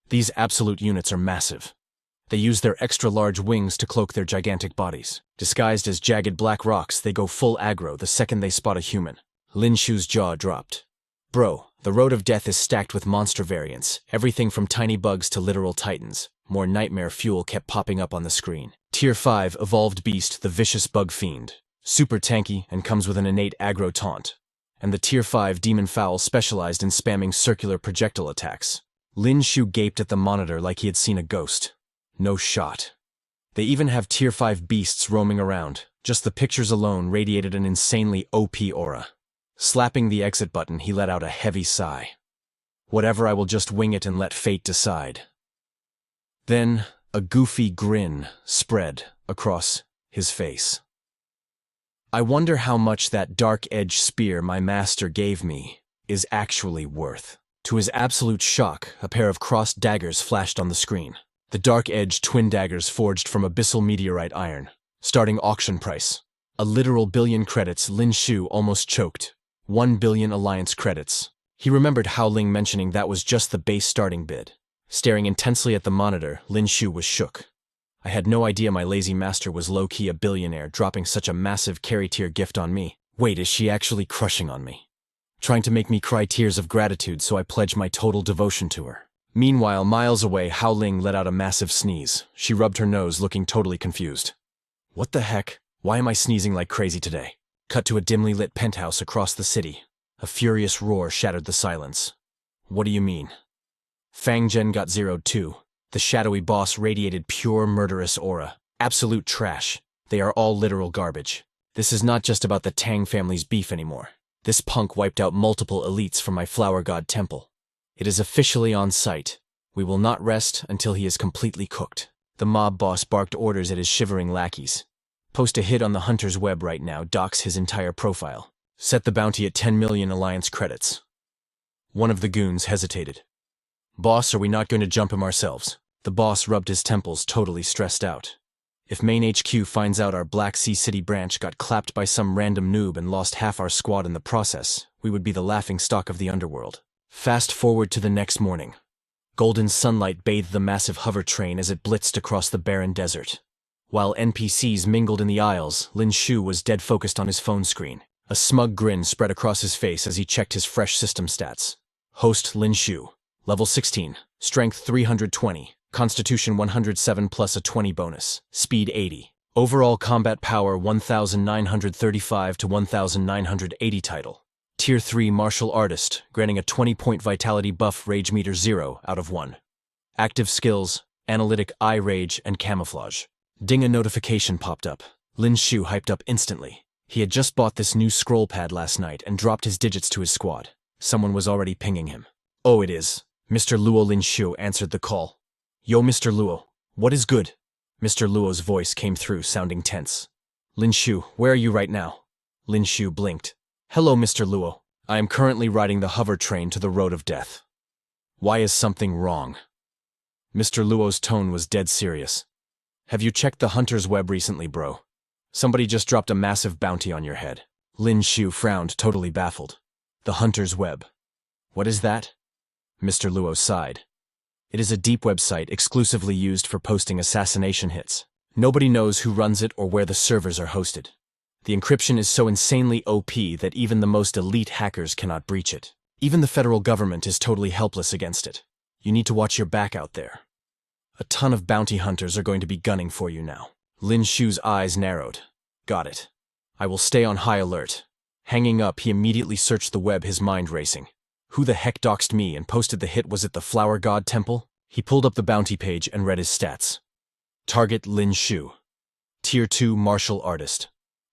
These absolute units are massive. They use their extra-large wings to cloak their gigantic bodies. Disguised as jagged black rocks, they go full aggro the second they spot a human. Lin Xiu's jaw dropped. "Bro, the road of death is stacked with monster variants, everything from tiny bugs to literal titans." More nightmare fuel kept popping up on the screen. Tier 5 evolved beast, the vicious bug fiend. Super tanky and comes with an innate aggro taunt. And the Tier 5 demon fowl specialized in spamming circular projectile attacks. Lin Xiu gaped at the monitor like he had seen a ghost. No shot. They even have tier 5 beasts roaming around. Just the pictures alone radiated an insanely OP aura. Slapping the exit button, he let out a heavy sigh. Whatever, I will just wing it and let fate decide. Then, a goofy grin spread across his face. I wonder how much that dark-edged spear my master gave me is actually worth. To his absolute shock, a pair of crossed daggers flashed on the screen. The dark-edged twin daggers forged from abyssal meteorite iron. Starting auction price. A literal billion credits. Lin Xiu almost choked. 1 billion alliance credits. He remembered Hao Ling mentioning that was just the base starting bid. Staring intensely at the monitor, Lin Xiu was shook. I had no idea my lazy master was low-key a billionaire, dropping such a massive carry-tier gift on me. Wait, is she actually crushing on me? Trying to make me cry tears of gratitude, so I pledged my total devotion to her. Meanwhile, miles away, Hao Ling let out a massive sneeze. She rubbed her nose, looking totally confused. What the heck? Why am I sneezing like crazy today? Cut to a dimly lit penthouse across the city. A furious roar shattered the silence. What do you mean? Fang Zhen got zeroed too. The shadowy boss radiated pure murderous aura. Absolute trash. They are all literal garbage. This is not just about the Tang family's beef anymore. This punk wiped out multiple elites from my flower god temple. It is officially on site. We will not rest until he is completely cooked. The mob boss barked orders at his shivering lackeys. Post a hit on the hunter's web right now, dox his entire profile. Set the bounty at 10 million alliance credits. One of the goons hesitated. Boss, are we not going to jump him ourselves? The boss rubbed his temples, totally stressed out. If main HQ finds out our Black Sea City branch got clapped by some random noob and lost half our squad in the process, we would be the laughingstock of the underworld. Fast forward to the next morning. Golden sunlight bathed the massive hover train as it blitzed across the barren desert. While NPCs mingled in the aisles, Lin Xiu was dead focused on his phone screen. A smug grin spread across his face as he checked his fresh system stats. Host Lin Xiu. Level 16. Strength 320. Constitution 107 plus a 20 bonus. Speed 80. Overall combat power 1935 to 1980 title. Tier 3 Martial Artist, granting a 20-point vitality buff rage meter 0 out of 1. Active skills, Analytic Eye Rage and Camouflage. Ding, a notification popped up. Lin Xiu hyped up instantly. He had just bought this new scroll pad last night and dropped his digits to his squad. Someone was already pinging him. Oh, it is. Mr. Luo. Lin Xiu answered the call. Yo, Mr. Luo. What is good? Mr. Luo's voice came through, sounding tense. Lin Xiu, where are you right now? Lin Xiu blinked. Hello, Mr. Luo. I am currently riding the hover train to the road of death. Why is something wrong? Mr. Luo's tone was dead serious. Have you checked the hunter's web recently, bro? Somebody just dropped a massive bounty on your head. Lin Xiu frowned, totally baffled. The hunter's web. What is that? Mr. Luo sighed. It is a deep website exclusively used for posting assassination hits. Nobody knows who runs it or where the servers are hosted. The encryption is so insanely OP that even the most elite hackers cannot breach it. Even the federal government is totally helpless against it. You need to watch your back out there. A ton of bounty hunters are going to be gunning for you now. Lin Xiu's eyes narrowed. Got it. I will stay on high alert. Hanging up, he immediately searched the web, his mind racing. Who the heck doxed me and posted the hit? Was it the Flower God Temple? He pulled up the bounty page and read his stats. Target Lin Xiu. Tier 2 Martial Artist.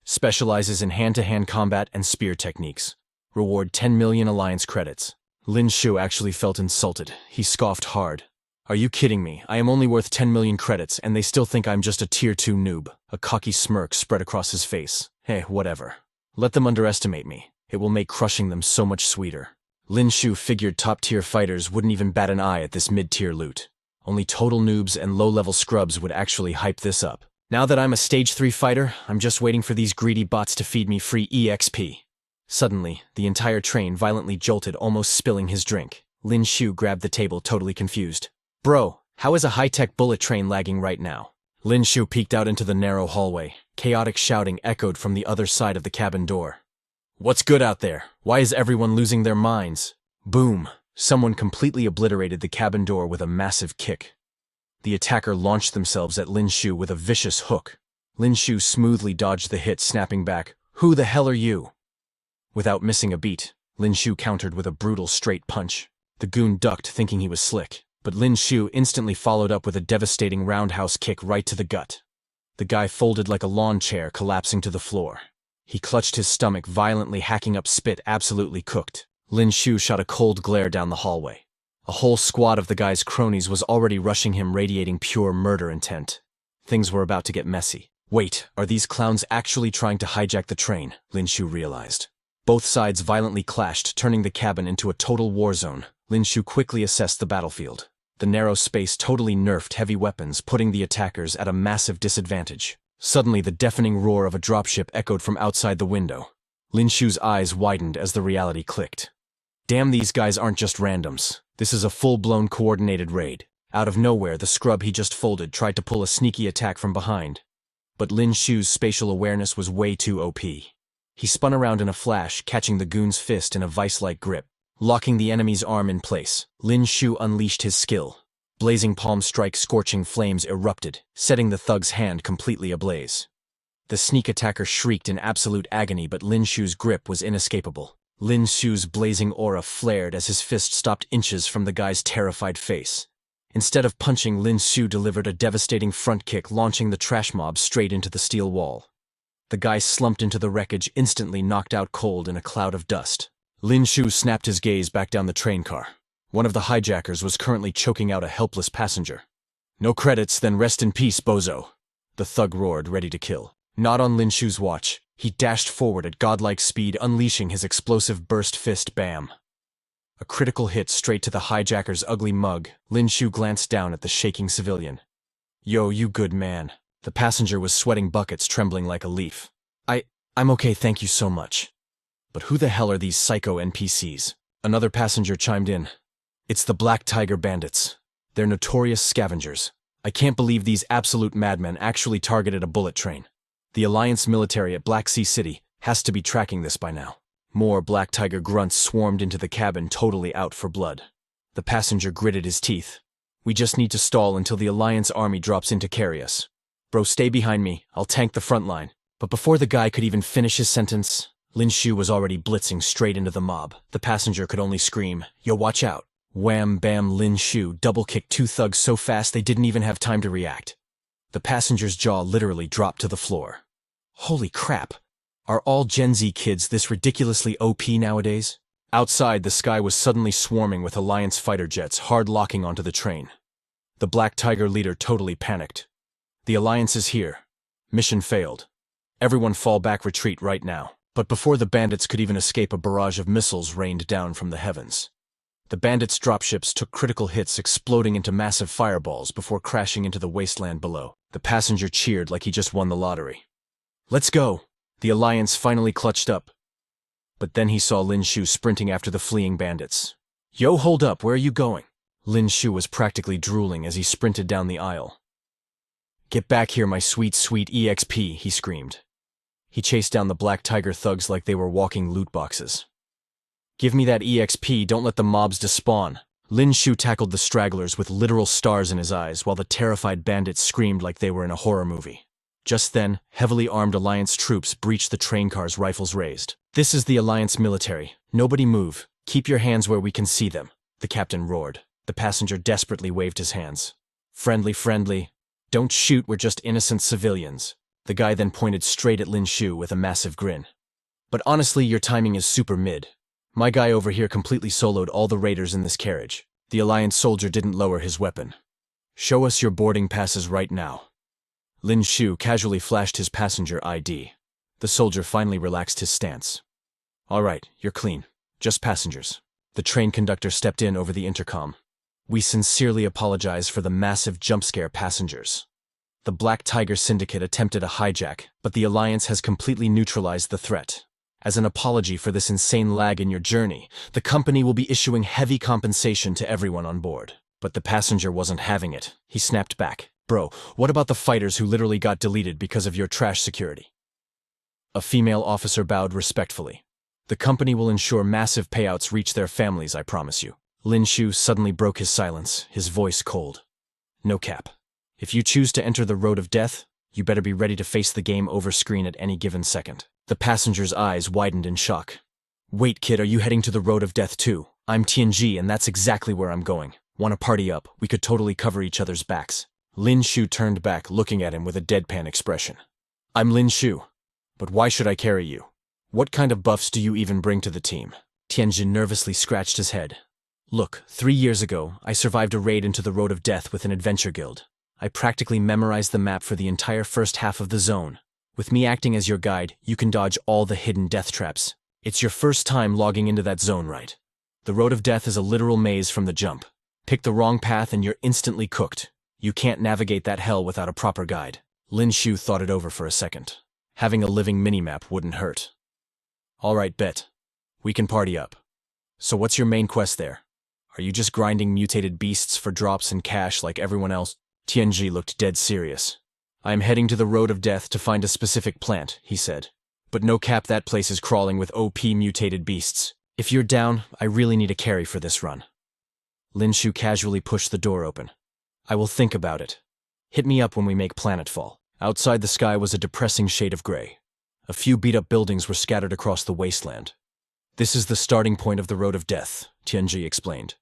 Specializes in hand-to-hand combat and spear techniques. Reward 10 million alliance credits. Lin Xiu actually felt insulted. He scoffed hard. Are you kidding me? I am only worth 10 million credits and they still think I'm just a tier 2 noob. A cocky smirk spread across his face. Hey, whatever. Let them underestimate me. It will make crushing them so much sweeter. Lin Xiu figured top-tier fighters wouldn't even bat an eye at this mid-tier loot. Only total noobs and low-level scrubs would actually hype this up. Now that I'm a stage 3 fighter, I'm just waiting for these greedy bots to feed me free EXP. Suddenly, the entire train violently jolted, almost spilling his drink. Lin Xiu grabbed the table, totally confused. Bro, how is a high-tech bullet train lagging right now? Lin Xiu peeked out into the narrow hallway. Chaotic shouting echoed from the other side of the cabin door. What's good out there? Why is everyone losing their minds? Boom! Someone completely obliterated the cabin door with a massive kick. The attacker launched themselves at Lin Xiu with a vicious hook. Lin Xiu smoothly dodged the hit, snapping back, "Who the hell are you?" Without missing a beat, Lin Xiu countered with a brutal straight punch. The goon ducked, thinking he was slick, but Lin Xiu instantly followed up with a devastating roundhouse kick right to the gut. The guy folded like a lawn chair, collapsing to the floor. He clutched his stomach, violently hacking up spit, absolutely cooked. Lin Xiu shot a cold glare down the hallway. A whole squad of the guy's cronies was already rushing him, radiating pure murder intent. Things were about to get messy. Wait, are these clowns actually trying to hijack the train? Lin Xiu realized. Both sides violently clashed, turning the cabin into a total war zone. Lin Xiu quickly assessed the battlefield. The narrow space totally nerfed heavy weapons, putting the attackers at a massive disadvantage. Suddenly, the deafening roar of a dropship echoed from outside the window. Lin Xiu's eyes widened as the reality clicked. Damn, these guys aren't just randoms. This is a full-blown coordinated raid. Out of nowhere, the scrub he just folded tried to pull a sneaky attack from behind. But Lin Xiu's spatial awareness was way too OP. He spun around in a flash, catching the goon's fist in a vice-like grip. Locking the enemy's arm in place, Lin Xiu unleashed his skill. Blazing palm strike, scorching flames erupted, setting the thug's hand completely ablaze. The sneak attacker shrieked in absolute agony, but Lin Xiu's grip was inescapable. Lin Xiu's blazing aura flared as his fist stopped inches from the guy's terrified face. Instead of punching, Lin Xiu delivered a devastating front kick, launching the trash mob straight into the steel wall. The guy slumped into the wreckage, instantly knocked out cold in a cloud of dust. Lin Xiu snapped his gaze back down the train car. One of the hijackers was currently choking out a helpless passenger. No credits, then rest in peace, bozo. The thug roared, ready to kill. Not on Lin Xiu's watch. He dashed forward at godlike speed, unleashing his explosive burst fist. Bam! A critical hit straight to the hijacker's ugly mug. Lin Xiu glanced down at the shaking civilian. Yo, you good man. The passenger was sweating buckets, trembling like a leaf. I'm okay, thank you so much. But who the hell are these psycho NPCs? Another passenger chimed in. It's the Black Tiger bandits. They're notorious scavengers. I can't believe these absolute madmen actually targeted a bullet train. The Alliance military at Black Sea City has to be tracking this by now. More Black Tiger grunts swarmed into the cabin, totally out for blood. The passenger gritted his teeth. We just need to stall until the Alliance army drops in to carry us. Bro, stay behind me. I'll tank the front line. But before the guy could even finish his sentence, Lin Xiu was already blitzing straight into the mob. The passenger could only scream, "Yo, watch out." Wham, bam, Lin Xiu double-kicked two thugs so fast they didn't even have time to react. The passenger's jaw literally dropped to the floor. Holy crap. Are all Gen Z kids this ridiculously OP nowadays? Outside, the sky was suddenly swarming with Alliance fighter jets, hard locking onto the train. The Black Tiger leader totally panicked. The Alliance is here. Mission failed. Everyone fall back, retreat right now. But before the bandits could even escape, a barrage of missiles rained down from the heavens. The bandits' dropships took critical hits, exploding into massive fireballs before crashing into the wasteland below. The passenger cheered like he just won the lottery. Let's go! The Alliance finally clutched up. But then he saw Lin Xiu sprinting after the fleeing bandits. Yo, hold up, where are you going? Lin Xiu was practically drooling as he sprinted down the aisle. Get back here, my sweet, sweet EXP, he screamed. He chased down the Black Tiger thugs like they were walking loot boxes. Give me that EXP, don't let the mobs despawn. Lin Xiu tackled the stragglers with literal stars in his eyes, while the terrified bandits screamed like they were in a horror movie. Just then, heavily armed Alliance troops breached the train cars, rifles raised. This is the Alliance military. Nobody move. Keep your hands where we can see them, the captain roared. The passenger desperately waved his hands. Friendly, friendly. Don't shoot, we're just innocent civilians. The guy then pointed straight at Lin Xiu with a massive grin. But honestly, your timing is super mid. My guy over here completely soloed all the raiders in this carriage. The Alliance soldier didn't lower his weapon. Show us your boarding passes right now. Lin Xiu casually flashed his passenger ID. The soldier finally relaxed his stance. All right, you're clean. Just passengers. The train conductor stepped in over the intercom. We sincerely apologize for the massive jump scare, passengers. The Black Tiger Syndicate attempted a hijack, but the Alliance has completely neutralized the threat. As an apology for this insane lag in your journey, the company will be issuing heavy compensation to everyone on board. But the passenger wasn't having it. He snapped back. Bro, what about the fighters who literally got deleted because of your trash security? A female officer bowed respectfully. The company will ensure massive payouts reach their families, I promise you. Lin Xiu suddenly broke his silence, his voice cold. No cap. If you choose to enter the road of death, you better be ready to face the game over screen at any given second. The passenger's eyes widened in shock. Wait, kid, are you heading to the road of death too? I'm TNG, and that's exactly where I'm going. Want to party up? We could totally cover each other's backs. Lin Xiu turned back, looking at him with a deadpan expression. I'm Lin Xiu. But why should I carry you? What kind of buffs do you even bring to the team? Tianjin nervously scratched his head. Look, 3 years ago, I survived a raid into the Road of Death with an adventure guild. I practically memorized the map for the entire first half of the zone. With me acting as your guide, you can dodge all the hidden death traps. It's your first time logging into that zone, right? The Road of Death is a literal maze from the jump. Pick the wrong path and you're instantly cooked. You can't navigate that hell without a proper guide. Lin Xiu thought it over for a second. Having a living minimap wouldn't hurt. All right, bet. We can party up. So what's your main quest there? Are you just grinding mutated beasts for drops and cash like everyone else? Tianji looked dead serious. I am heading to the Road of Death to find a specific plant, he said. But no cap, that place is crawling with OP mutated beasts. If you're down, I really need a carry for this run. Lin Xiu casually pushed the door open. I will think about it. Hit me up when we make planetfall. Outside the sky was a depressing shade of gray. A few beat-up buildings were scattered across the wasteland. This is the starting point of the Road of Death, Tianji explained.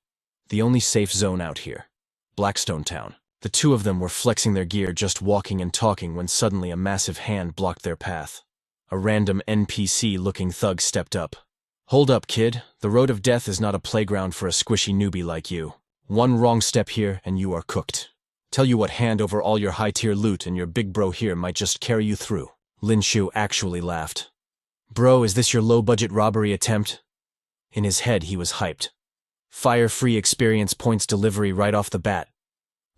The only safe zone out here. Blackstone Town. The two of them were flexing their gear, just walking and talking, when suddenly a massive hand blocked their path. A random NPC-looking thug stepped up. Hold up, kid. The Road of Death is not a playground for a squishy newbie like you. One wrong step here and you are cooked. Tell you what, hand over all your high-tier loot and your big bro here might just carry you through. Lin Xiu actually laughed. Bro, is this your low-budget robbery attempt? In his head, he was hyped. Fire-free experience points delivery right off the bat.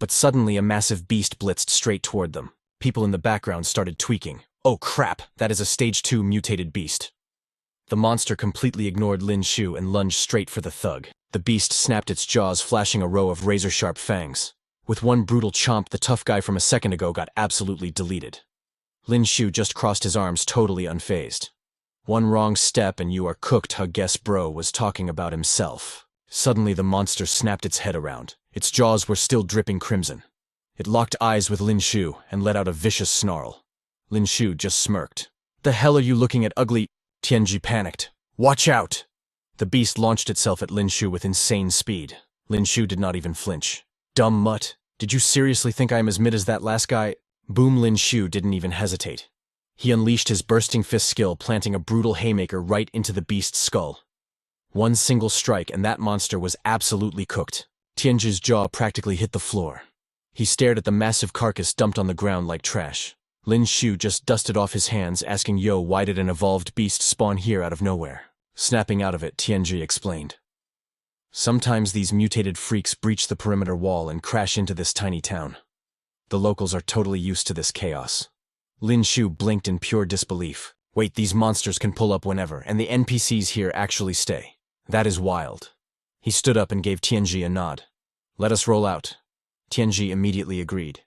But suddenly a massive beast blitzed straight toward them. People in the background started tweaking. Oh crap, that is a Stage 2 mutated beast. The monster completely ignored Lin Xiu and lunged straight for the thug. The beast snapped its jaws, flashing a row of razor-sharp fangs. With one brutal chomp, the tough guy from a second ago got absolutely deleted. Lin Xiu just crossed his arms, totally unfazed. One wrong step and you are cooked. I guess bro was talking about himself. Suddenly the monster snapped its head around. Its jaws were still dripping crimson. It locked eyes with Lin Xiu and let out a vicious snarl. Lin Xiu just smirked. The hell are you looking at, ugly? Tianji panicked. Watch out! The beast launched itself at Lin Xiu with insane speed. Lin Xiu did not even flinch. Dumb mutt. Did you seriously think I am as mid as that last guy? Boom! Lin Xiu didn't even hesitate. He unleashed his bursting fist skill, planting a brutal haymaker right into the beast's skull. One single strike and that monster was absolutely cooked. Tianji's jaw practically hit the floor. He stared at the massive carcass dumped on the ground like trash. Lin Xiu just dusted off his hands, asking, Yo, why did an evolved beast spawn here out of nowhere? Snapping out of it, Tianji explained. Sometimes these mutated freaks breach the perimeter wall and crash into this tiny town. The locals are totally used to this chaos. Lin Xiu blinked in pure disbelief. Wait, these monsters can pull up whenever, and the NPCs here actually stay. That is wild. He stood up and gave Tianji a nod. Let us roll out. Tianji immediately agreed.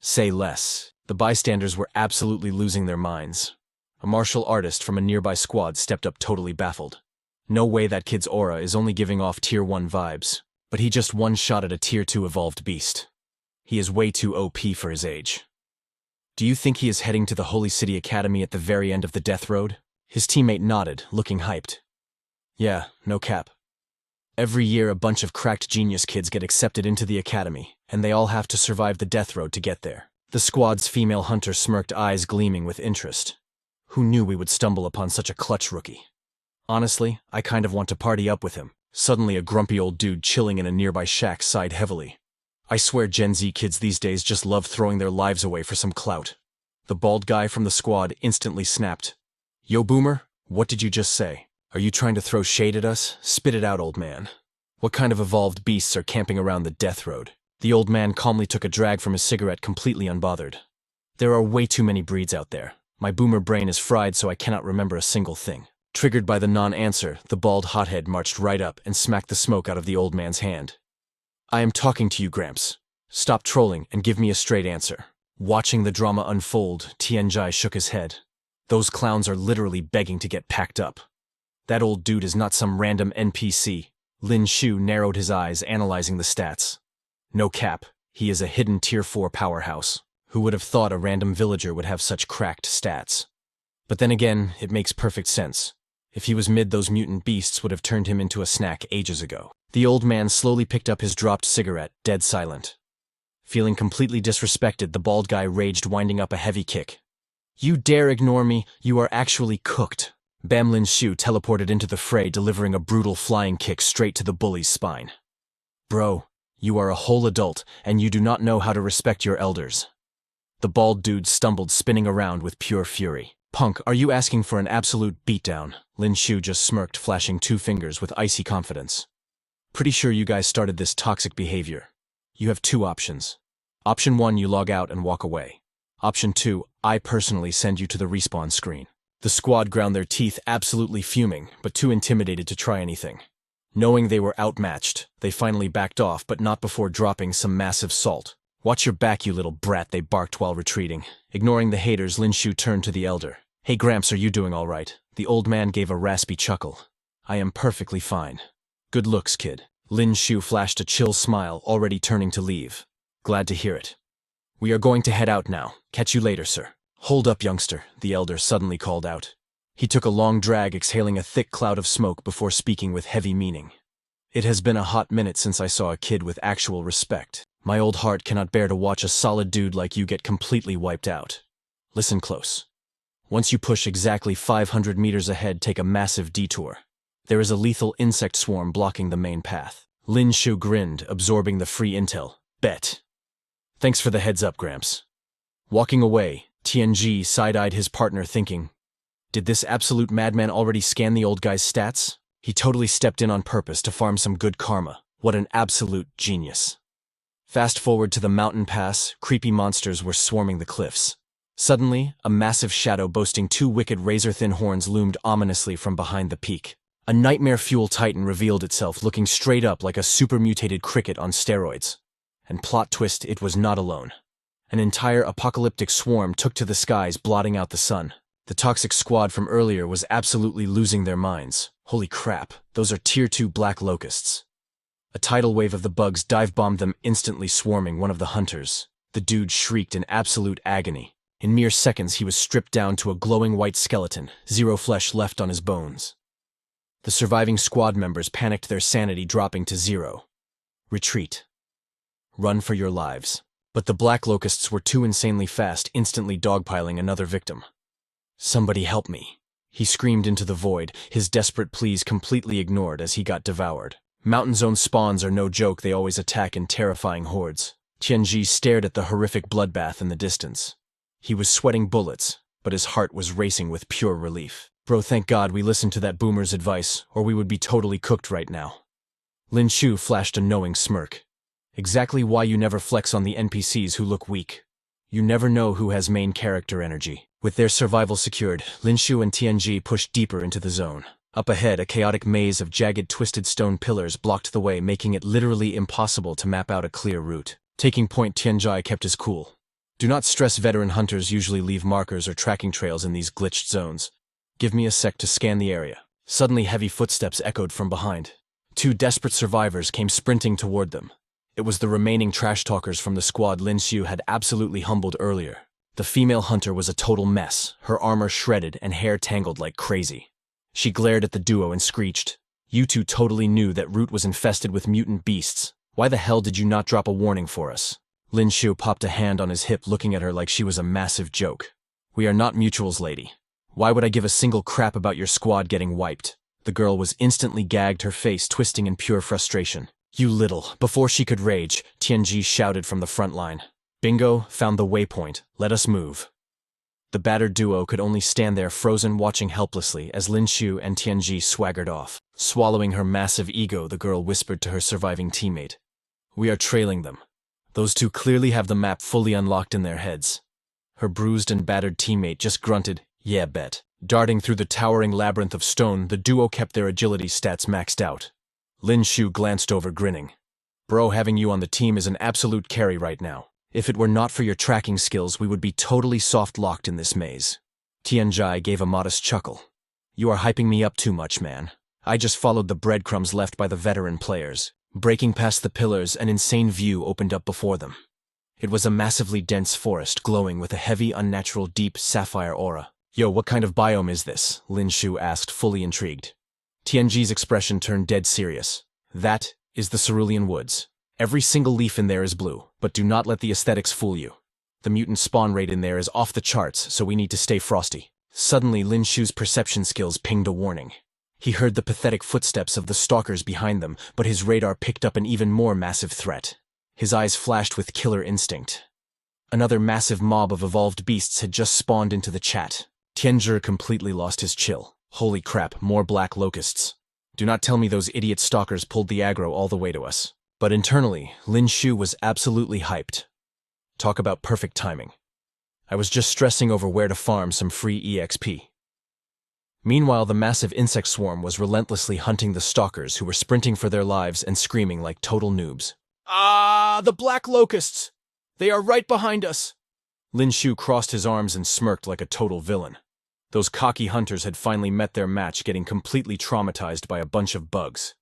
Say less. The bystanders were absolutely losing their minds. A martial artist from a nearby squad stepped up, totally baffled. No way, that kid's aura is only giving off Tier 1 vibes. But he just one-shot at a Tier 2 evolved beast. He is way too OP for his age. Do you think he is heading to the Holy City Academy at the very end of the Death Road? His teammate nodded, looking hyped. Yeah, no cap. Every year a bunch of cracked genius kids get accepted into the academy, and they all have to survive the Death Road to get there. The squad's female hunter smirked, eyes gleaming with interest. Who knew we would stumble upon such a clutch rookie? Honestly, I kind of want to party up with him. Suddenly a grumpy old dude chilling in a nearby shack sighed heavily. I swear Gen Z kids these days just love throwing their lives away for some clout. The bald guy from the squad instantly snapped. Yo, boomer, what did you just say? Are you trying to throw shade at us? Spit it out, old man. What kind of evolved beasts are camping around the Death Road? The old man calmly took a drag from his cigarette, completely unbothered. There are way too many breeds out there. My boomer brain is fried, so I cannot remember a single thing. Triggered by the non-answer, the bald hothead marched right up and smacked the smoke out of the old man's hand. I am talking to you, Gramps. Stop trolling and give me a straight answer. Watching the drama unfold, Tianji shook his head. Those clowns are literally begging to get packed up. That old dude is not some random NPC. Lin Xiu narrowed his eyes, analyzing the stats. No cap, he is a hidden Tier 4 powerhouse. Who would have thought a random villager would have such cracked stats? But then again, it makes perfect sense. If he was mid, those mutant beasts would have turned him into a snack ages ago. The old man slowly picked up his dropped cigarette, dead silent. Feeling completely disrespected, the bald guy raged, winding up a heavy kick. You dare ignore me, you are actually cooked. Bam! Lin Xiu teleported into the fray, delivering a brutal flying kick straight to the bully's spine. Bro, you are a whole adult, and you do not know how to respect your elders. The bald dude stumbled, spinning around with pure fury. Punk, are you asking for an absolute beatdown? Lin Xiu just smirked, flashing 2 fingers with icy confidence. Pretty sure you guys started this toxic behavior. You have 2 options. Option 1, you log out and walk away. Option 2, I personally send you to the respawn screen. The squad ground their teeth, absolutely fuming, but too intimidated to try anything. Knowing they were outmatched, they finally backed off, but not before dropping some massive salt. Watch your back, you little brat, they barked while retreating. Ignoring the haters, Lin Xiu turned to the elder. Hey Gramps, are you doing all right? The old man gave a raspy chuckle. I am perfectly fine. Good looks, kid. Lin Xiu flashed a chill smile, already turning to leave. Glad to hear it. We are going to head out now. Catch you later, sir. Hold up, youngster, the elder suddenly called out. He took a long drag, exhaling a thick cloud of smoke before speaking with heavy meaning. It has been a hot minute since I saw a kid with actual respect. My old heart cannot bear to watch a solid dude like you get completely wiped out. Listen close. Once you push exactly 500 meters ahead, take a massive detour. There is a lethal insect swarm blocking the main path. Lin Xiu grinned, absorbing the free intel. Bet. Thanks for the heads up, Gramps. Walking away, Tianji side-eyed his partner, thinking, did this absolute madman already scan the old guy's stats? He totally stepped in on purpose to farm some good karma. What an absolute genius. Fast forward to the mountain pass, creepy monsters were swarming the cliffs. Suddenly, a massive shadow boasting 2 wicked razor-thin horns loomed ominously from behind the peak. A nightmare fuel titan revealed itself, looking straight up like a super-mutated cricket on steroids. And plot twist, it was not alone. An entire apocalyptic swarm took to the skies, blotting out the sun. The toxic squad from earlier was absolutely losing their minds. Holy crap, those are Tier 2 black locusts. A tidal wave of the bugs dive-bombed them, instantly swarming one of the hunters. The dude shrieked in absolute agony. In mere seconds, he was stripped down to a glowing white skeleton, 0 flesh left on his bones. The surviving squad members panicked, their sanity dropping to 0. Retreat. Run for your lives. But the black locusts were too insanely fast, instantly dogpiling another victim. Somebody help me. He screamed into the void, his desperate pleas completely ignored as he got devoured. Mountain zone spawns are no joke, they always attack in terrifying hordes. Tianji stared at the horrific bloodbath in the distance. He was sweating bullets, but his heart was racing with pure relief. Bro, thank God we listened to that boomer's advice, or we would be totally cooked right now. Lin Xiu flashed a knowing smirk. Exactly why you never flex on the NPCs who look weak. You never know who has main character energy. With their survival secured, Lin Xiu and Tianji pushed deeper into the zone. Up ahead, a chaotic maze of jagged, twisted stone pillars blocked the way, making it literally impossible to map out a clear route. Taking point, Tianji kept his cool. Do not stress, veteran hunters usually leave markers or tracking trails in these glitched zones. Give me a sec to scan the area. Suddenly, heavy footsteps echoed from behind. 2 desperate survivors came sprinting toward them. It was the remaining trash talkers from the squad Lin Xiu had absolutely humbled earlier. The female hunter was a total mess, her armor shredded and hair tangled like crazy. She glared at the duo and screeched, "You two totally knew that route was infested with mutant beasts. Why the hell did you not drop a warning for us?" Lin Xiu popped a hand on his hip, looking at her like she was a massive joke. "We are not mutuals, lady. Why would I give a single crap about your squad getting wiped?" The girl was instantly gagged, her face twisting in pure frustration. "You little..." Before she could rage, Tianji shouted from the front line. "Bingo, found the waypoint. Let us move." The battered duo could only stand there frozen, watching helplessly as Lin Xiu and Tianji swaggered off. Swallowing her massive ego, the girl whispered to her surviving teammate, "We are trailing them. Those two clearly have the map fully unlocked in their heads." Her bruised and battered teammate just grunted, "Yeah, bet." Darting through the towering labyrinth of stone, the duo kept their agility stats maxed out. Lin Xiu glanced over, grinning. "Bro, having you on the team is an absolute carry right now. If it were not for your tracking skills, we would be totally soft-locked in this maze." Tianji gave a modest chuckle. "You are hyping me up too much, man. I just followed the breadcrumbs left by the veteran players." Breaking past the pillars, an insane view opened up before them. It was a massively dense forest, glowing with a heavy, unnatural, deep sapphire aura. "Yo, what kind of biome is this?" Lin Xiu asked, fully intrigued. Tianji's expression turned dead serious. "That is the Cerulean Woods. Every single leaf in there is blue, but do not let the aesthetics fool you. The mutant spawn rate in there is off the charts, so we need to stay frosty. Suddenly, Lin Xiu's perception skills pinged a warning. He heard the pathetic footsteps of the stalkers behind them, but his radar picked up an even more massive threat. His eyes flashed with killer instinct. Another massive mob of evolved beasts had just spawned into the chat. Tianzhi completely lost his chill. Holy crap, more black locusts. Do not tell me those idiot stalkers pulled the aggro all the way to us. But internally, Lin Xiu was absolutely hyped. Talk about perfect timing. I was just stressing over where to farm some free EXP. Meanwhile, the massive insect swarm was relentlessly hunting the stalkers who were sprinting for their lives and screaming like total noobs. Ah, the black locusts! They are right behind us! Lin Xiu crossed his arms and smirked like a total villain. Those cocky hunters had finally met their match, getting completely traumatized by a bunch of bugs.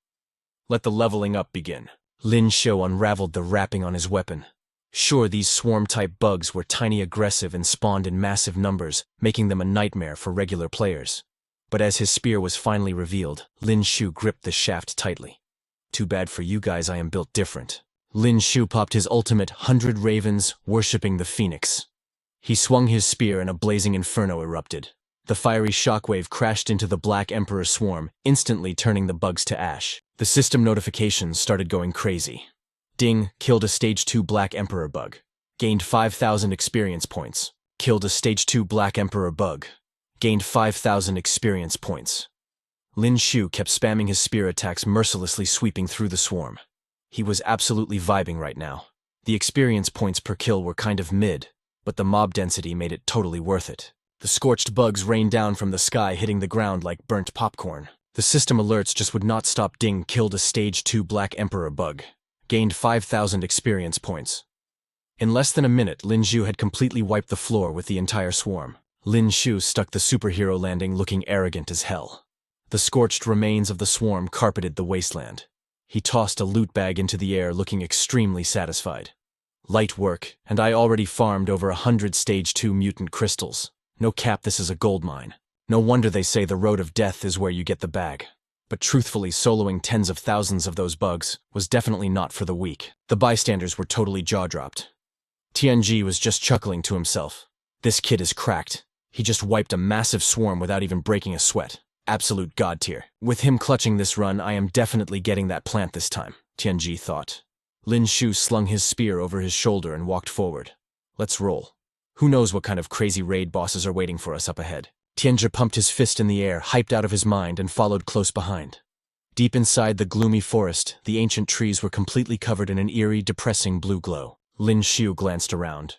Let the leveling up begin. Lin Xiu unraveled the wrapping on his weapon. Sure, these swarm-type bugs were tiny, aggressive, and spawned in massive numbers, making them a nightmare for regular players. But as his spear was finally revealed, Lin Xiu gripped the shaft tightly. Too bad for you guys, I am built different. Lin Xiu popped his ultimate 100 ravens, worshipping the phoenix. He swung his spear and a blazing inferno erupted. The fiery shockwave crashed into the Black Emperor swarm, instantly turning the bugs to ash. The system notifications started going crazy. Ding, killed a Stage 2 Black Emperor bug. Gained 5,000 experience points. Killed a Stage 2 Black Emperor bug. Gained 5,000 experience points. Lin Xiu kept spamming his spear attacks, mercilessly sweeping through the swarm. He was absolutely vibing right now. The experience points per kill were kind of mid, but the mob density made it totally worth it. The scorched bugs rained down from the sky, hitting the ground like burnt popcorn. The system alerts just would not stop. Ding, killed a Stage 2 Black Emperor bug. Gained 5,000 experience points. In less than a minute, Lin Xiu had completely wiped the floor with the entire swarm. Lin Xiu stuck the superhero landing, looking arrogant as hell. The scorched remains of the swarm carpeted the wasteland. He tossed a loot bag into the air, looking extremely satisfied. Light work, and I already farmed over 100 Stage 2 mutant crystals. No cap, this is a gold mine. No wonder they say the road of death is where you get the bag. But truthfully, soloing tens of thousands of those bugs was definitely not for the weak. The bystanders were totally jaw-dropped. Tianzhi was just chuckling to himself. This kid is cracked. He just wiped a massive swarm without even breaking a sweat. Absolute god tier. With him clutching this run, I am definitely getting that plant this time, Tianzhi thought. Lin Xiu slung his spear over his shoulder and walked forward. Let's roll. Who knows what kind of crazy raid bosses are waiting for us up ahead. Tianzhi pumped his fist in the air, hyped out of his mind, and followed close behind. Deep inside the gloomy forest, the ancient trees were completely covered in an eerie, depressing blue glow. Lin Xiu glanced around.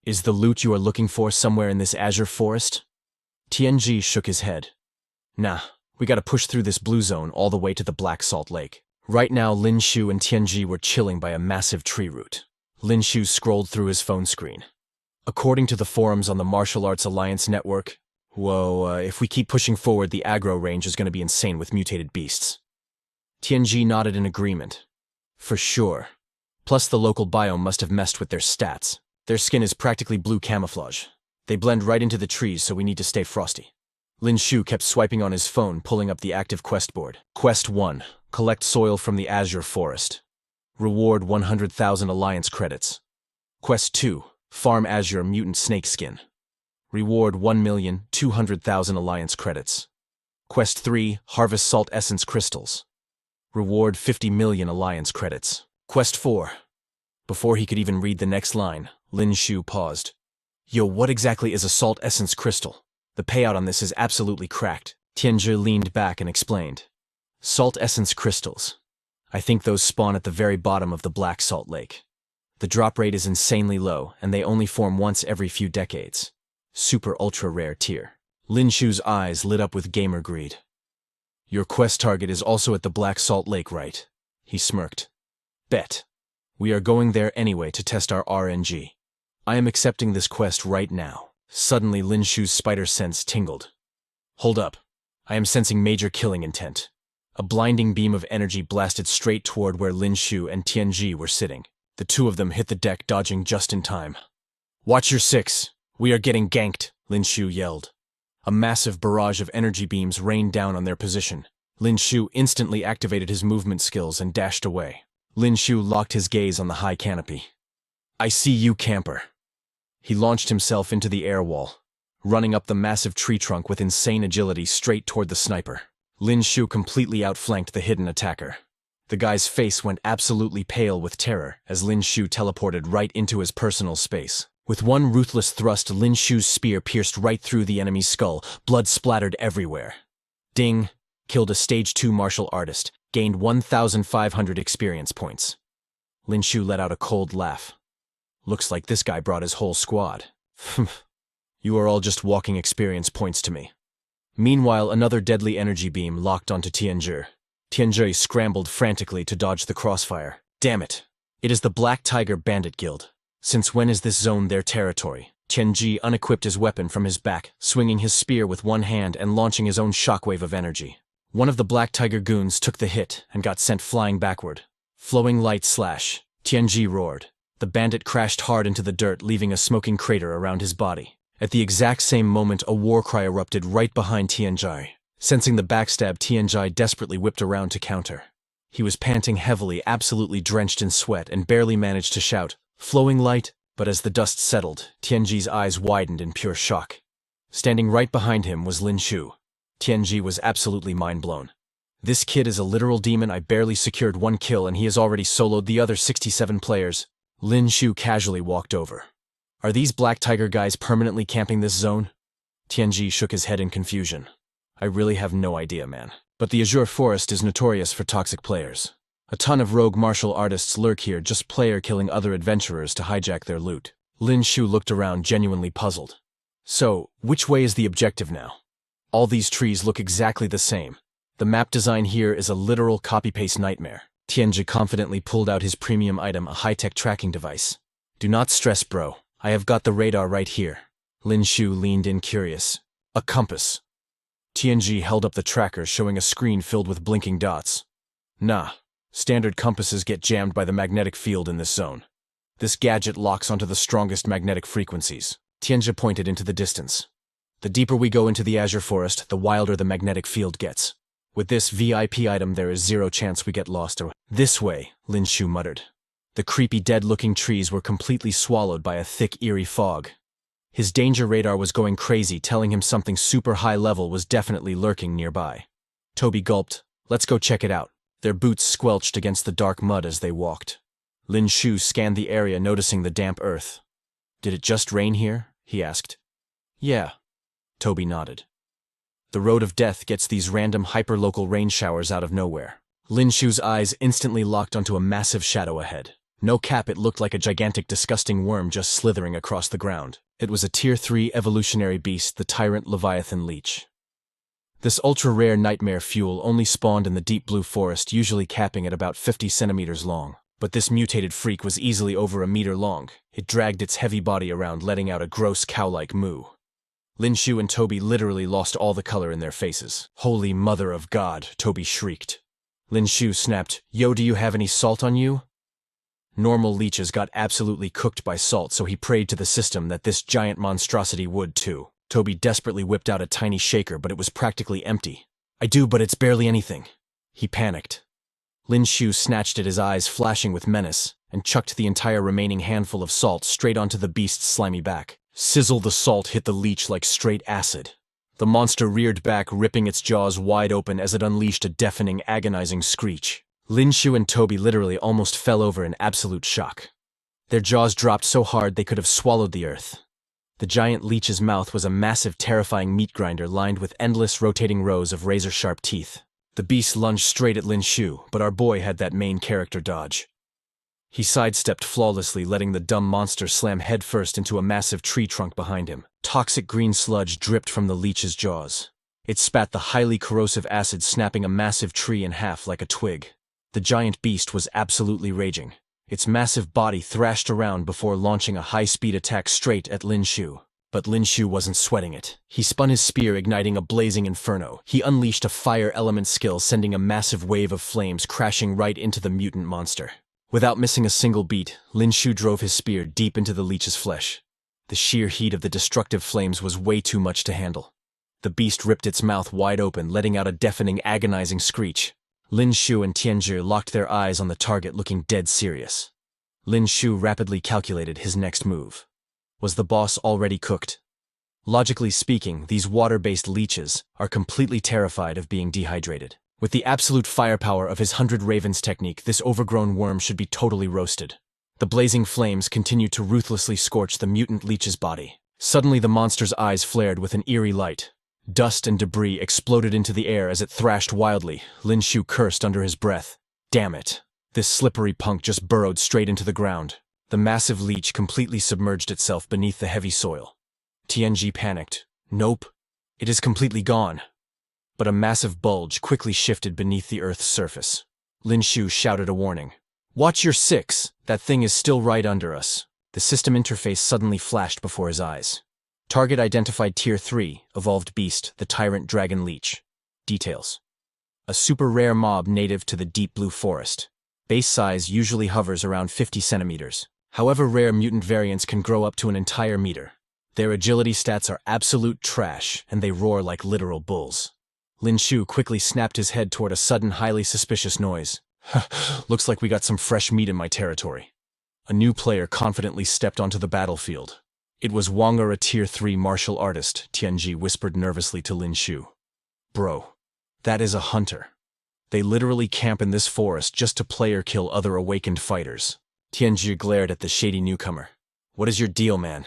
Is the loot you are looking for somewhere in this azure forest? Tianzhi shook his head. Nah, we gotta push through this blue zone all the way to the Black Salt Lake. Right now, Lin Xiu and Tianzhi were chilling by a massive tree root. Lin Xiu scrolled through his phone screen. According to the forums on the Martial Arts Alliance network, if we keep pushing forward, the aggro range is going to be insane with mutated beasts. Tianzhi nodded in agreement. For sure. Plus the local biome must have messed with their stats. Their skin is practically blue camouflage. They blend right into the trees, so we need to stay frosty. Lin Xiu kept swiping on his phone, pulling up the active quest board. Quest 1. Collect soil from the azure forest. Reward 100,000 alliance credits. Quest 2. Farm azure mutant snake skin. Reward 1,200,000 alliance credits. Quest 3. Harvest salt essence crystals. Reward 50 million alliance credits. Quest 4. Before he could even read the next line, Lin Xiu paused. Yo, what exactly is a salt essence crystal? The payout on this is absolutely cracked. Tianzhi leaned back and explained. Salt essence crystals. I think those spawn at the very bottom of the Black Salt Lake. The drop rate is insanely low, and they only form once every few decades. Super ultra rare tier. Lin Xiu's eyes lit up with gamer greed. Your quest target is also at the Black Salt Lake, right? He smirked. Bet. We are going there anyway to test our RNG. I am accepting this quest right now. Suddenly, Lin Xiu's spider sense tingled. Hold up. I am sensing major killing intent. A blinding beam of energy blasted straight toward where Lin Xiu and Tianzhi were sitting. The two of them hit the deck, dodging just in time. Watch your six. We are getting ganked, Lin Xiu yelled. A massive barrage of energy beams rained down on their position. Lin Xiu instantly activated his movement skills and dashed away. Lin Xiu locked his gaze on the high canopy. I see you, camper. He launched himself into the air wall, running up the massive tree trunk with insane agility straight toward the sniper. Lin Xiu completely outflanked the hidden attacker. The guy's face went absolutely pale with terror as Lin Xiu teleported right into his personal space. With one ruthless thrust, Lin Xiu's spear pierced right through the enemy's skull, blood splattered everywhere. Ding! Killed a Stage 2 martial artist, gained 1,500 experience points. Lin Xiu let out a cold laugh. Looks like this guy brought his whole squad. You are all just walking experience points to me. Meanwhile, another deadly energy beam locked onto Tianzhi. Tianzhi scrambled frantically to dodge the crossfire. Damn it! It is the Black Tiger Bandit Guild. Since when is this zone their territory? Tianzhi unequipped his weapon from his back, swinging his spear with one hand and launching his own shockwave of energy. One of the Black Tiger goons took the hit and got sent flying backward. Flowing light slash. Tianzhi roared. The bandit crashed hard into the dirt, leaving a smoking crater around his body. At the exact same moment, a war cry erupted right behind Tianzhi. Sensing the backstab, Tianzhi desperately whipped around to counter. He was panting heavily, absolutely drenched in sweat, and barely managed to shout, "Flowing light," but as the dust settled, Tianzhi's eyes widened in pure shock. Standing right behind him was Lin Xiu. Tianzhi was absolutely mind-blown. This kid is a literal demon. I barely secured one kill and he has already soloed the other 67 players. Lin Xiu casually walked over. Are these Black Tiger guys permanently camping this zone? Tianzhi shook his head in confusion. I really have no idea, man. But the Azure Forest is notorious for toxic players. A ton of rogue martial artists lurk here, just player killing other adventurers to hijack their loot. Lin Xiu looked around, genuinely puzzled. So, which way is the objective now? All these trees look exactly the same. The map design here is a literal copy-paste nightmare. Tianzhi confidently pulled out his premium item, a high-tech tracking device. Do not stress, bro. I have got the radar right here. Lin Xiu leaned in curious. A compass. Tianzhi held up the tracker, showing a screen filled with blinking dots. Nah. Standard compasses get jammed by the magnetic field in this zone. This gadget locks onto the strongest magnetic frequencies. Tianzhi pointed into the distance. The deeper we go into the Azure Forest, the wilder the magnetic field gets. With this VIP item, there is zero chance we get lost. This way, Lin Xiu muttered. The creepy, dead-looking trees were completely swallowed by a thick, eerie fog. His danger radar was going crazy, telling him something super high-level was definitely lurking nearby. Toby gulped. Let's go check it out. Their boots squelched against the dark mud as they walked. Lin Xiu scanned the area, noticing the damp earth. Did it just rain here? He asked. Yeah. Toby nodded. The road of death gets these random hyper-local rain showers out of nowhere. Lin Xiu's eyes instantly locked onto a massive shadow ahead. No cap, it looked like a gigantic, disgusting worm just slithering across the ground. It was a Tier 3 evolutionary beast, the Tyrant Leviathan Leech. This ultra-rare nightmare fuel only spawned in the deep blue forest, usually capping at about 50 centimeters long. But this mutated freak was easily over a meter long. It dragged its heavy body around, letting out a gross cow-like moo. Lin Xiu and Toby literally lost all the color in their faces. Holy mother of God, Toby shrieked. Lin Xiu snapped, Yo, do you have any salt on you? Normal leeches got absolutely cooked by salt, so he prayed to the system that this giant monstrosity would too. Toby desperately whipped out a tiny shaker, but it was practically empty. I do, but it's barely anything. He panicked. Lin Xiu snatched at his eyes, flashing with menace, and chucked the entire remaining handful of salt straight onto the beast's slimy back. Sizzle, the salt hit the leech like straight acid. The monster reared back, ripping its jaws wide open as it unleashed a deafening, agonizing screech. Lin Xiu and Toby literally almost fell over in absolute shock. Their jaws dropped so hard they could have swallowed the earth. The giant leech's mouth was a massive, terrifying meat grinder lined with endless rotating rows of razor-sharp teeth. The beast lunged straight at Lin Xiu, but our boy had that main character dodge. He sidestepped flawlessly, letting the dumb monster slam headfirst into a massive tree trunk behind him. Toxic green sludge dripped from the leech's jaws. It spat the highly corrosive acid, snapping a massive tree in half like a twig. The giant beast was absolutely raging. Its massive body thrashed around before launching a high-speed attack straight at Lin Xiu. But Lin Xiu wasn't sweating it. He spun his spear, igniting a blazing inferno. He unleashed a fire element skill, sending a massive wave of flames crashing right into the mutant monster. Without missing a single beat, Lin Xiu drove his spear deep into the leech's flesh. The sheer heat of the destructive flames was way too much to handle. The beast ripped its mouth wide open, letting out a deafening, agonizing screech. Lin Xiu and Tianzhi locked their eyes on the target, looking dead serious. Lin Xiu rapidly calculated his next move. Was the boss already cooked? Logically speaking, these water-based leeches are completely terrified of being dehydrated. With the absolute firepower of his 100 Ravens technique, this overgrown worm should be totally roasted. The blazing flames continued to ruthlessly scorch the mutant leech's body. Suddenly the monster's eyes flared with an eerie light. Dust and debris exploded into the air as it thrashed wildly. Lin Xiu cursed under his breath. Damn it. This slippery punk just burrowed straight into the ground. The massive leech completely submerged itself beneath the heavy soil. Tianzhi panicked. Nope. It is completely gone. But a massive bulge quickly shifted beneath the Earth's surface. Lin Xiu shouted a warning. Watch your six. That thing is still right under us. The system interface suddenly flashed before his eyes. Target identified Tier 3, evolved beast, the tyrant dragon leech. Details. A super rare mob native to the deep blue forest. Base size usually hovers around 50 centimeters. However, rare mutant variants can grow up to an entire meter. Their agility stats are absolute trash, and they roar like literal bulls. Lin Xiu quickly snapped his head toward a sudden, highly suspicious noise. Looks like we got some fresh meat in my territory. A new player confidently stepped onto the battlefield. It was Wang Er, a Tier 3 martial artist, Tianzhi whispered nervously to Lin Xiu. Bro, that is a hunter. They literally camp in this forest just to play or kill other awakened fighters. Tianzhi glared at the shady newcomer. What is your deal, man?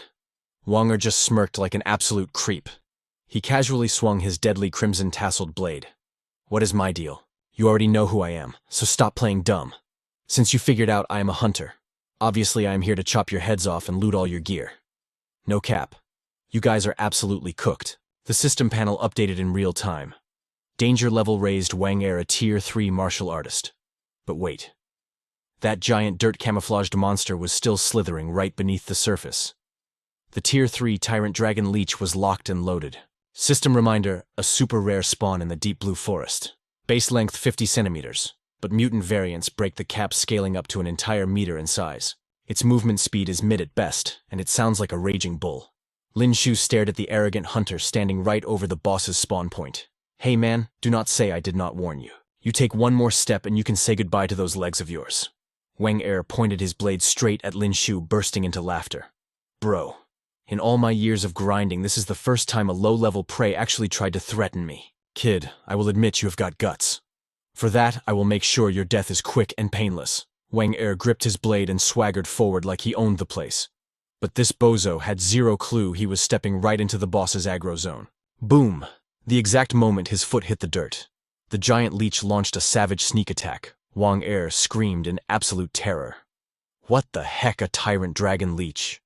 Wang Er just smirked like an absolute creep. He casually swung his deadly crimson-tasseled blade. What is my deal? You already know who I am, so stop playing dumb. Since you figured out I am a hunter, obviously I am here to chop your heads off and loot all your gear. No cap. You guys are absolutely cooked. The system panel updated in real time. Danger level raised. Wang Er, a Tier 3 martial artist. But wait. That giant dirt camouflaged monster was still slithering right beneath the surface. The Tier 3 tyrant dragon leech was locked and loaded. System reminder, a super rare spawn in the deep blue forest. Base length 50 centimeters, but mutant variants break the cap, scaling up to an entire meter in size. Its movement speed is mid at best, and it sounds like a raging bull. Lin Xiu stared at the arrogant hunter standing right over the boss's spawn point. Hey man, do not say I did not warn you. You take one more step and you can say goodbye to those legs of yours. Wang Er pointed his blade straight at Lin Xiu, bursting into laughter. Bro. In all my years of grinding, this is the first time a low-level prey actually tried to threaten me. Kid, I will admit you have got guts. For that, I will make sure your death is quick and painless. Wang Er gripped his blade and swaggered forward like he owned the place. But this bozo had zero clue he was stepping right into the boss's aggro zone. Boom! The exact moment his foot hit the dirt. The giant leech launched a savage sneak attack. Wang Er screamed in absolute terror. What the heck, a tyrant dragon leech?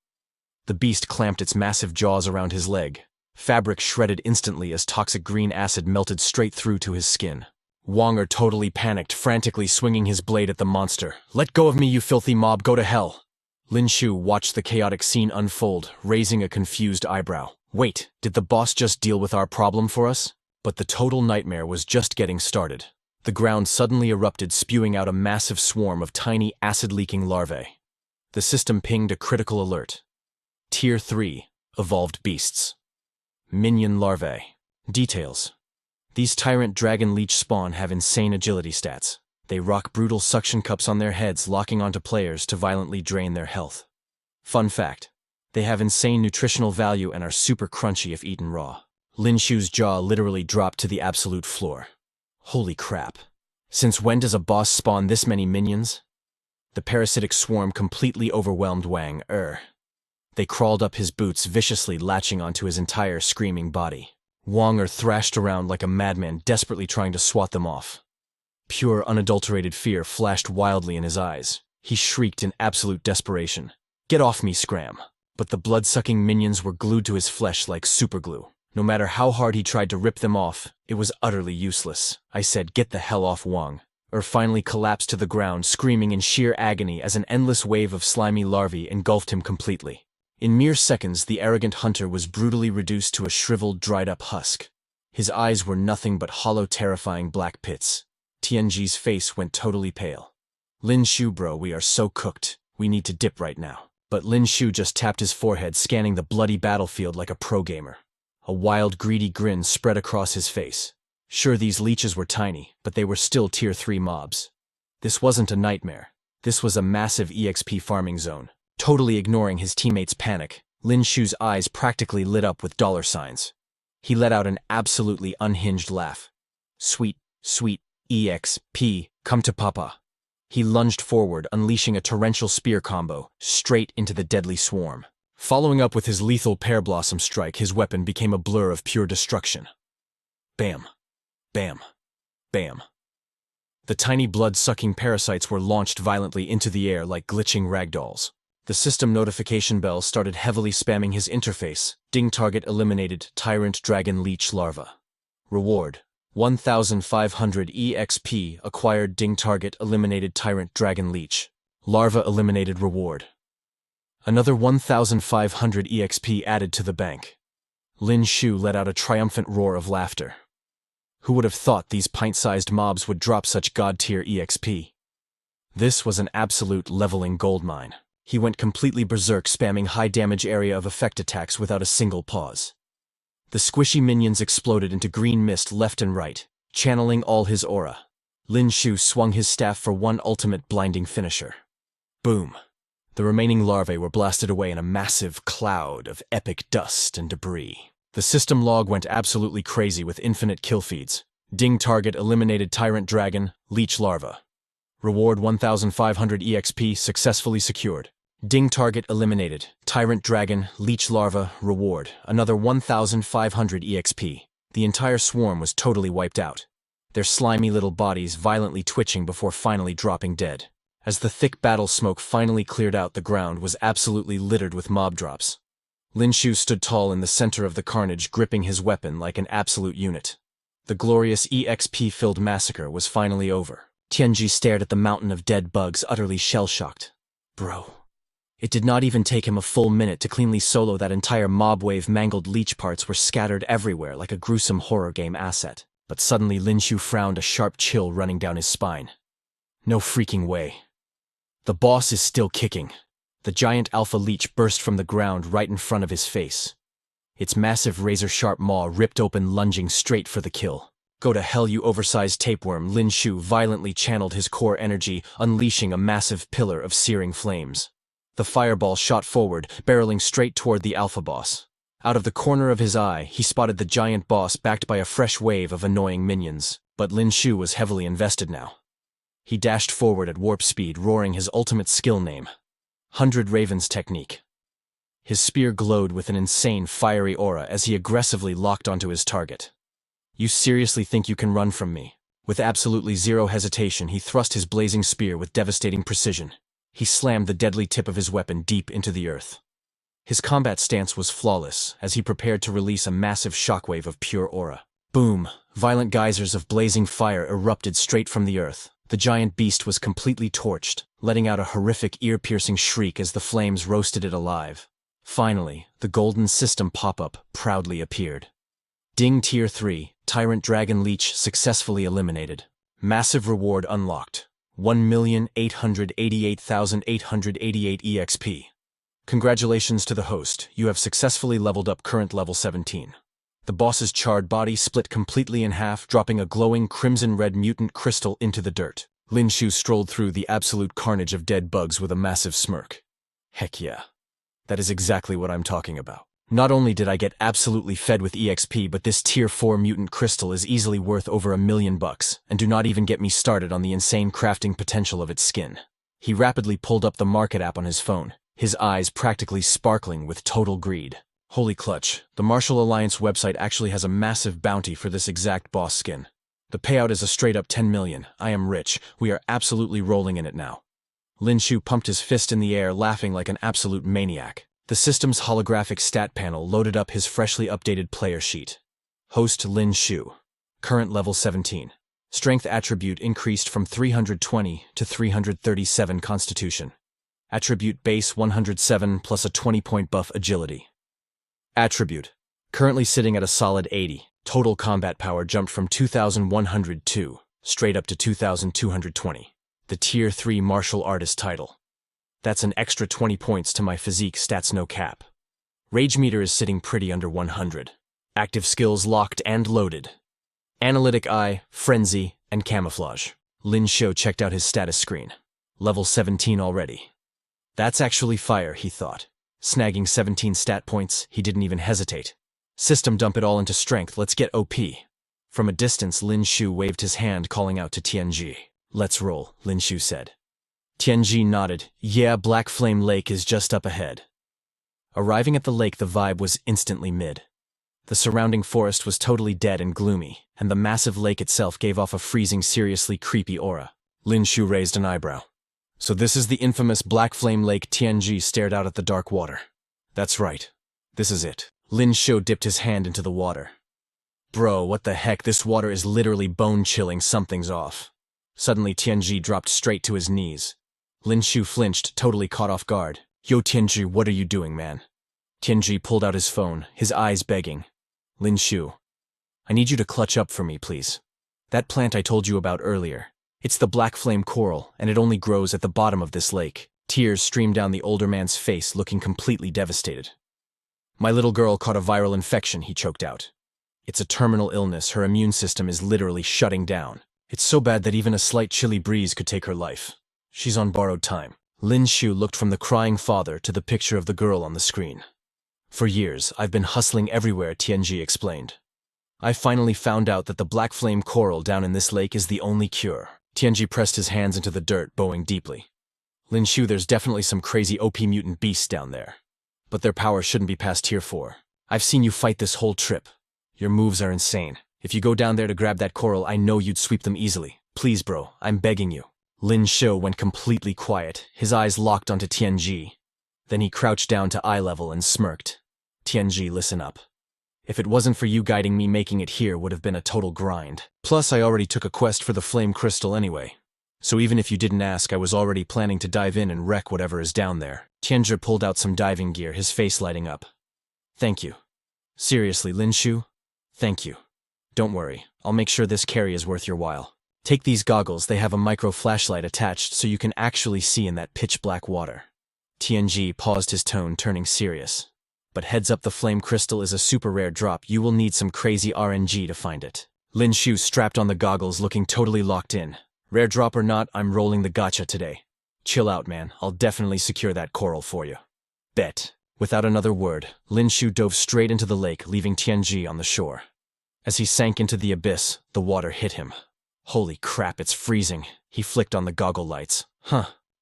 The beast clamped its massive jaws around his leg. Fabric shredded instantly as toxic green acid melted straight through to his skin. Wang Er totally panicked, frantically swinging his blade at the monster. Let go of me, you filthy mob, go to hell! Lin Xiu watched the chaotic scene unfold, raising a confused eyebrow. Wait, did the boss just deal with our problem for us? But the total nightmare was just getting started. The ground suddenly erupted, spewing out a massive swarm of tiny, acid-leaking larvae. The system pinged a critical alert. Tier 3, evolved beasts. Minion larvae. Details. These tyrant dragon leech spawn have insane agility stats. They rock brutal suction cups on their heads, locking onto players to violently drain their health. Fun fact. They have insane nutritional value and are super crunchy if eaten raw. Lin Xiu's jaw literally dropped to the absolute floor. Holy crap. Since when does a boss spawn this many minions? The parasitic swarm completely overwhelmed Wang Er. They crawled up his boots, viciously latching onto his entire screaming body. Wang Er thrashed around like a madman, desperately trying to swat them off. Pure, unadulterated fear flashed wildly in his eyes. He shrieked in absolute desperation. Get off me, Scram! But the blood-sucking minions were glued to his flesh like superglue. No matter how hard he tried to rip them off, it was utterly useless. I said, get the hell off, Wang. Er finally collapsed to the ground, screaming in sheer agony as an endless wave of slimy larvae engulfed him completely. In mere seconds, the arrogant hunter was brutally reduced to a shriveled, dried-up husk. His eyes were nothing but hollow, terrifying black pits. Tianzhi's face went totally pale. Lin Xiu, bro, we are so cooked. We need to dip right now. But Lin Xiu just tapped his forehead, scanning the bloody battlefield like a pro gamer. A wild, greedy grin spread across his face. Sure, these leeches were tiny, but they were still Tier 3 mobs. This wasn't a nightmare. This was a massive EXP farming zone. Totally ignoring his teammates' panic, Lin Xiu's eyes practically lit up with dollar signs. He let out an absolutely unhinged laugh. Sweet, sweet, EXP, come to Papa. He lunged forward, unleashing a torrential spear combo, straight into the deadly swarm. Following up with his lethal pear blossom strike, his weapon became a blur of pure destruction. Bam. Bam. Bam. The tiny blood-sucking parasites were launched violently into the air like glitching ragdolls. The system notification bell started heavily spamming his interface. Ding target eliminated, tyrant dragon leech larva. Reward: 1,500 EXP acquired. Ding target eliminated, tyrant dragon leech larva eliminated. Reward: another 1,500 EXP added to the bank. Lin Xiu let out a triumphant roar of laughter. Who would have thought these pint-sized mobs would drop such god-tier EXP? This was an absolute leveling goldmine. He went completely berserk, spamming high-damage area of effect attacks without a single pause. The squishy minions exploded into green mist left and right, channeling all his aura. Lin Xiu swung his staff for one ultimate blinding finisher. Boom! The remaining larvae were blasted away in a massive cloud of epic dust and debris. The system log went absolutely crazy with infinite kill feeds. Ding target eliminated, tyrant dragon, leech larva. Reward: 1,500 EXP successfully secured. Ding target eliminated, tyrant dragon, leech larva. Reward: another 1,500 EXP. The entire swarm was totally wiped out, their slimy little bodies violently twitching before finally dropping dead. As the thick battle smoke finally cleared out, the ground was absolutely littered with mob drops. Lin Xiu stood tall in the center of the carnage, gripping his weapon like an absolute unit. The glorious EXP-filled massacre was finally over. Tianji stared at the mountain of dead bugs, utterly shell-shocked. Bro. It did not even take him a full minute to cleanly solo that entire mob wave. Mangled leech parts were scattered everywhere like a gruesome horror game asset. But suddenly Lin Xiu frowned, a sharp chill running down his spine. No freaking way. The boss is still kicking. The giant alpha leech burst from the ground right in front of his face. Its massive razor-sharp maw ripped open, lunging straight for the kill. Go to hell, you oversized tapeworm! Lin Xiu violently channeled his core energy, unleashing a massive pillar of searing flames. The fireball shot forward, barreling straight toward the alpha boss. Out of the corner of his eye, he spotted the giant boss backed by a fresh wave of annoying minions. But Lin Xiu was heavily invested now. He dashed forward at warp speed, roaring his ultimate skill name: 100 Ravens Technique. His spear glowed with an insane fiery aura as he aggressively locked onto his target. You seriously think you can run from me? With absolutely zero hesitation, he thrust his blazing spear with devastating precision. He slammed the deadly tip of his weapon deep into the earth. His combat stance was flawless as he prepared to release a massive shockwave of pure aura. Boom! Violent geysers of blazing fire erupted straight from the earth. The giant beast was completely torched, letting out a horrific ear-piercing shriek as the flames roasted it alive. Finally, the golden system pop-up proudly appeared. Ding Tier 3, Tyrant Dragon Leech successfully eliminated. Massive reward unlocked. 1,888,888 EXP. Congratulations to the host, you have successfully leveled up current level 17. The boss's charred body split completely in half, dropping a glowing crimson-red mutant crystal into the dirt. Lin Xiu strolled through the absolute carnage of dead bugs with a massive smirk. Heck yeah. That is exactly what I'm talking about. Not only did I get absolutely fed with EXP, but this Tier 4 mutant crystal is easily worth over $1 million, and do not even get me started on the insane crafting potential of its skin. He rapidly pulled up the market app on his phone, his eyes practically sparkling with total greed. Holy clutch, the Martial Alliance website actually has a massive bounty for this exact boss skin. The payout is a straight-up 10 million. I am rich. We are absolutely rolling in it now. Lin Xiu pumped his fist in the air, laughing like an absolute maniac. The system's holographic stat panel loaded up his freshly updated player sheet. Host Lin Xiu. Current level 17. Strength attribute increased from 320 to 337 Constitution. Attribute base 107 plus a 20-point buff agility. Attribute. Currently sitting at a solid 80. Total combat power jumped from 2,102 straight up to 2,220. The Tier 3 Martial Artist title. That's an extra 20 points to my physique stats, no cap. Rage meter is sitting pretty under 100. Active skills locked and loaded. Analytic Eye, Frenzy, and Camouflage. Lin Xiu checked out his status screen. Level 17 already. That's actually fire, he thought. Snagging 17 stat points, he didn't even hesitate. System dump it all into strength, let's get OP. From a distance, Lin Xiu waved his hand, calling out to Tianji. Let's roll, Lin Xiu said. Tianji nodded. Yeah, Black Flame Lake is just up ahead. Arriving at the lake, the vibe was instantly mid. The surrounding forest was totally dead and gloomy, and the massive lake itself gave off a freezing, seriously creepy aura. Lin Xiu raised an eyebrow. So this is the infamous Black Flame Lake. Tianji stared out at the dark water. That's right. This is it. Lin Xiu dipped his hand into the water. Bro, what the heck, this water is literally bone-chilling, something's off. Suddenly Tianji dropped straight to his knees. Lin Xiu flinched, totally caught off guard. Yo Tianji, what are you doing, man? Tianji pulled out his phone, his eyes begging. Lin Xiu, I need you to clutch up for me, please. That plant I told you about earlier. It's the black flame coral, and it only grows at the bottom of this lake. Tears streamed down the older man's face, looking completely devastated. My little girl caught a viral infection, he choked out. It's a terminal illness, her immune system is literally shutting down. It's so bad that even a slight chilly breeze could take her life. She's on borrowed time. Lin Xiu looked from the crying father to the picture of the girl on the screen. For years, I've been hustling everywhere, Tianji explained. I finally found out that the black flame coral down in this lake is the only cure. Tianji pressed his hands into the dirt, bowing deeply. Lin Xiu, there's definitely some crazy OP mutant beasts down there. But their power shouldn't be past tier 4. I've seen you fight this whole trip. Your moves are insane. If you go down there to grab that coral, I know you'd sweep them easily. Please, bro, I'm begging you. Lin Xiu went completely quiet, his eyes locked onto Tianji. Then he crouched down to eye level and smirked. Tianji, listen up. If it wasn't for you guiding me, making it here would have been a total grind. Plus, I already took a quest for the flame crystal anyway. So even if you didn't ask, I was already planning to dive in and wreck whatever is down there. Tianji pulled out some diving gear, his face lighting up. Thank you. Seriously, Lin Xiu? Thank you. Don't worry, I'll make sure this carry is worth your while. Take these goggles, they have a micro flashlight attached so you can actually see in that pitch black water. Tianji paused, his tone turning serious. But heads up, the flame crystal is a super rare drop, you will need some crazy RNG to find it. Lin Xiu strapped on the goggles, looking totally locked in. Rare drop or not, I'm rolling the gacha today. Chill out, man, I'll definitely secure that coral for you. Bet. Without another word, Lin Xiu dove straight into the lake, leaving Tianji on the shore. As he sank into the abyss, the water hit him. Holy crap, it's freezing. He flicked on the goggle lights.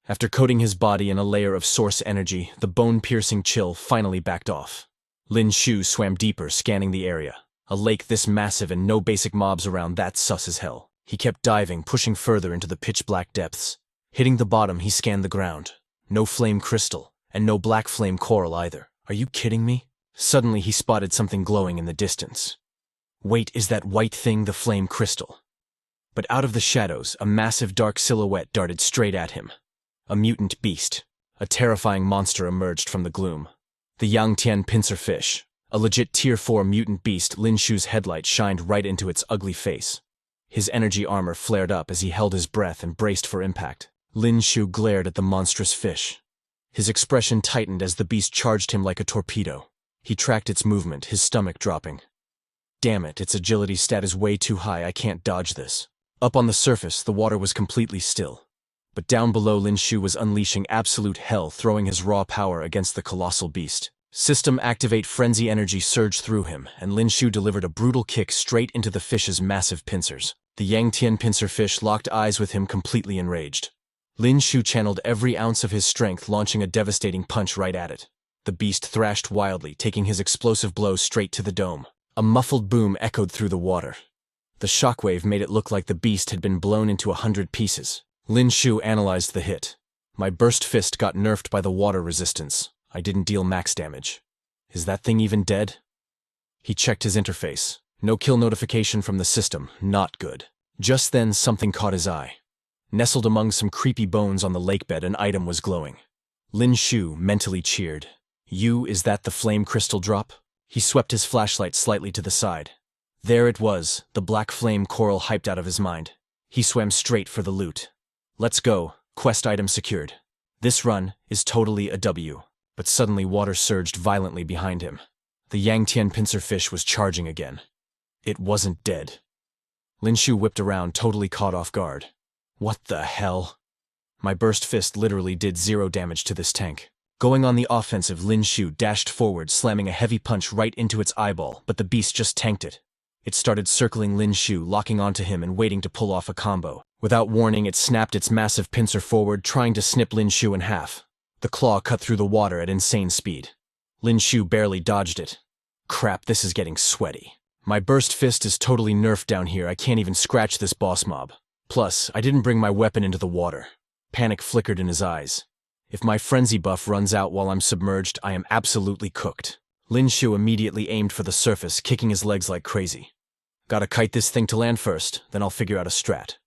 After coating his body in a layer of source energy, the bone-piercing chill finally backed off. Lin Xiu swam deeper, scanning the area. A lake this massive and no basic mobs around, that's sus as hell. He kept diving, pushing further into the pitch-black depths. Hitting the bottom, he scanned the ground. No flame crystal, and no black flame coral either. Are you kidding me? Suddenly he spotted something glowing in the distance. Wait, is that white thing the flame crystal? But out of the shadows, a massive dark silhouette darted straight at him. A mutant beast. A terrifying monster emerged from the gloom. The Yangtian pincer fish. A legit tier 4 mutant beast. Lin Xiu's headlight shined right into its ugly face. His energy armor flared up as he held his breath and braced for impact. Lin Xiu glared at the monstrous fish. His expression tightened as the beast charged him like a torpedo. He tracked its movement, his stomach dropping. Damn it, its agility stat is way too high, I can't dodge this. Up on the surface, the water was completely still. But down below, Lin Xiu was unleashing absolute hell, throwing his raw power against the colossal beast. System activate, frenzy energy surged through him, and Lin Xiu delivered a brutal kick straight into the fish's massive pincers. The Yangtian pincer fish locked eyes with him, completely enraged. Lin Xiu channeled every ounce of his strength, launching a devastating punch right at it. The beast thrashed wildly, taking his explosive blow straight to the dome. A muffled boom echoed through the water. The shockwave made it look like the beast had been blown into 100 pieces. Lin Xiu analyzed the hit. My burst fist got nerfed by the water resistance. I didn't deal max damage. Is that thing even dead? He checked his interface. No kill notification from the system. Not good. Just then, something caught his eye. Nestled among some creepy bones on the lakebed, an item was glowing. Lin Xiu mentally cheered. Is that the flame crystal drop? He swept his flashlight slightly to the side. There it was, the black flame coral hyped out of his mind. He swam straight for the loot. Let's go, quest item secured. This run is totally a W. But suddenly water surged violently behind him. The Yangtian pincer fish was charging again. It wasn't dead. Lin Xiu whipped around, totally caught off guard. What the hell? My burst fist literally did 0 damage to this tank. Going on the offensive, Lin Xiu dashed forward, slamming a heavy punch right into its eyeball, but the beast just tanked it. It started circling Lin Xiu, locking onto him and waiting to pull off a combo. Without warning, it snapped its massive pincer forward, trying to snip Lin Xiu in half. The claw cut through the water at insane speed. Lin Xiu barely dodged it. Crap, this is getting sweaty. My burst fist is totally nerfed down here. I can't even scratch this boss mob. Plus, I didn't bring my weapon into the water. Panic flickered in his eyes. If my frenzy buff runs out while I'm submerged, I am absolutely cooked. Lin Xiu immediately aimed for the surface, kicking his legs like crazy. Gotta kite this thing to land first, then I'll figure out a strat.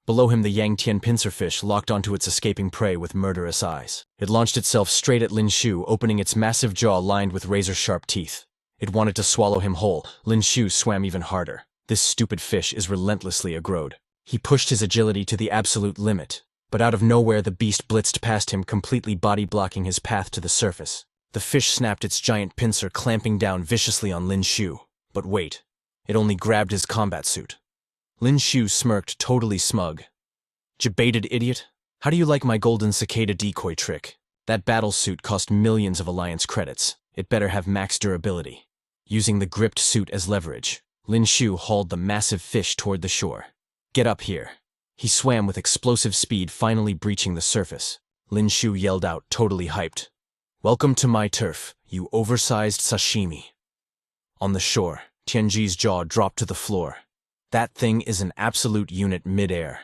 Below him, the Yang Tian pincerfish locked onto its escaping prey with murderous eyes. It launched itself straight at Lin Xiu, opening its massive jaw lined with razor-sharp teeth. It wanted to swallow him whole. Lin Xiu swam even harder. This stupid fish is relentlessly aggroed. He pushed his agility to the absolute limit. But out of nowhere, the beast blitzed past him, completely body-blocking his path to the surface. The fish snapped its giant pincer, clamping down viciously on Lin Xiu. But wait, it only grabbed his combat suit. Lin Xiu smirked, totally smug. "Jebaited idiot? How do you like my golden cicada decoy trick? That battle suit cost millions of alliance credits. It better have max durability." Using the gripped suit as leverage, Lin Xiu hauled the massive fish toward the shore. "Get up here." He swam with explosive speed, finally breaching the surface. Lin Xiu yelled out, totally hyped. "Welcome to my turf, you oversized sashimi." On the shore, Tianji's jaw dropped to the floor. That thing is an absolute unit mid-air.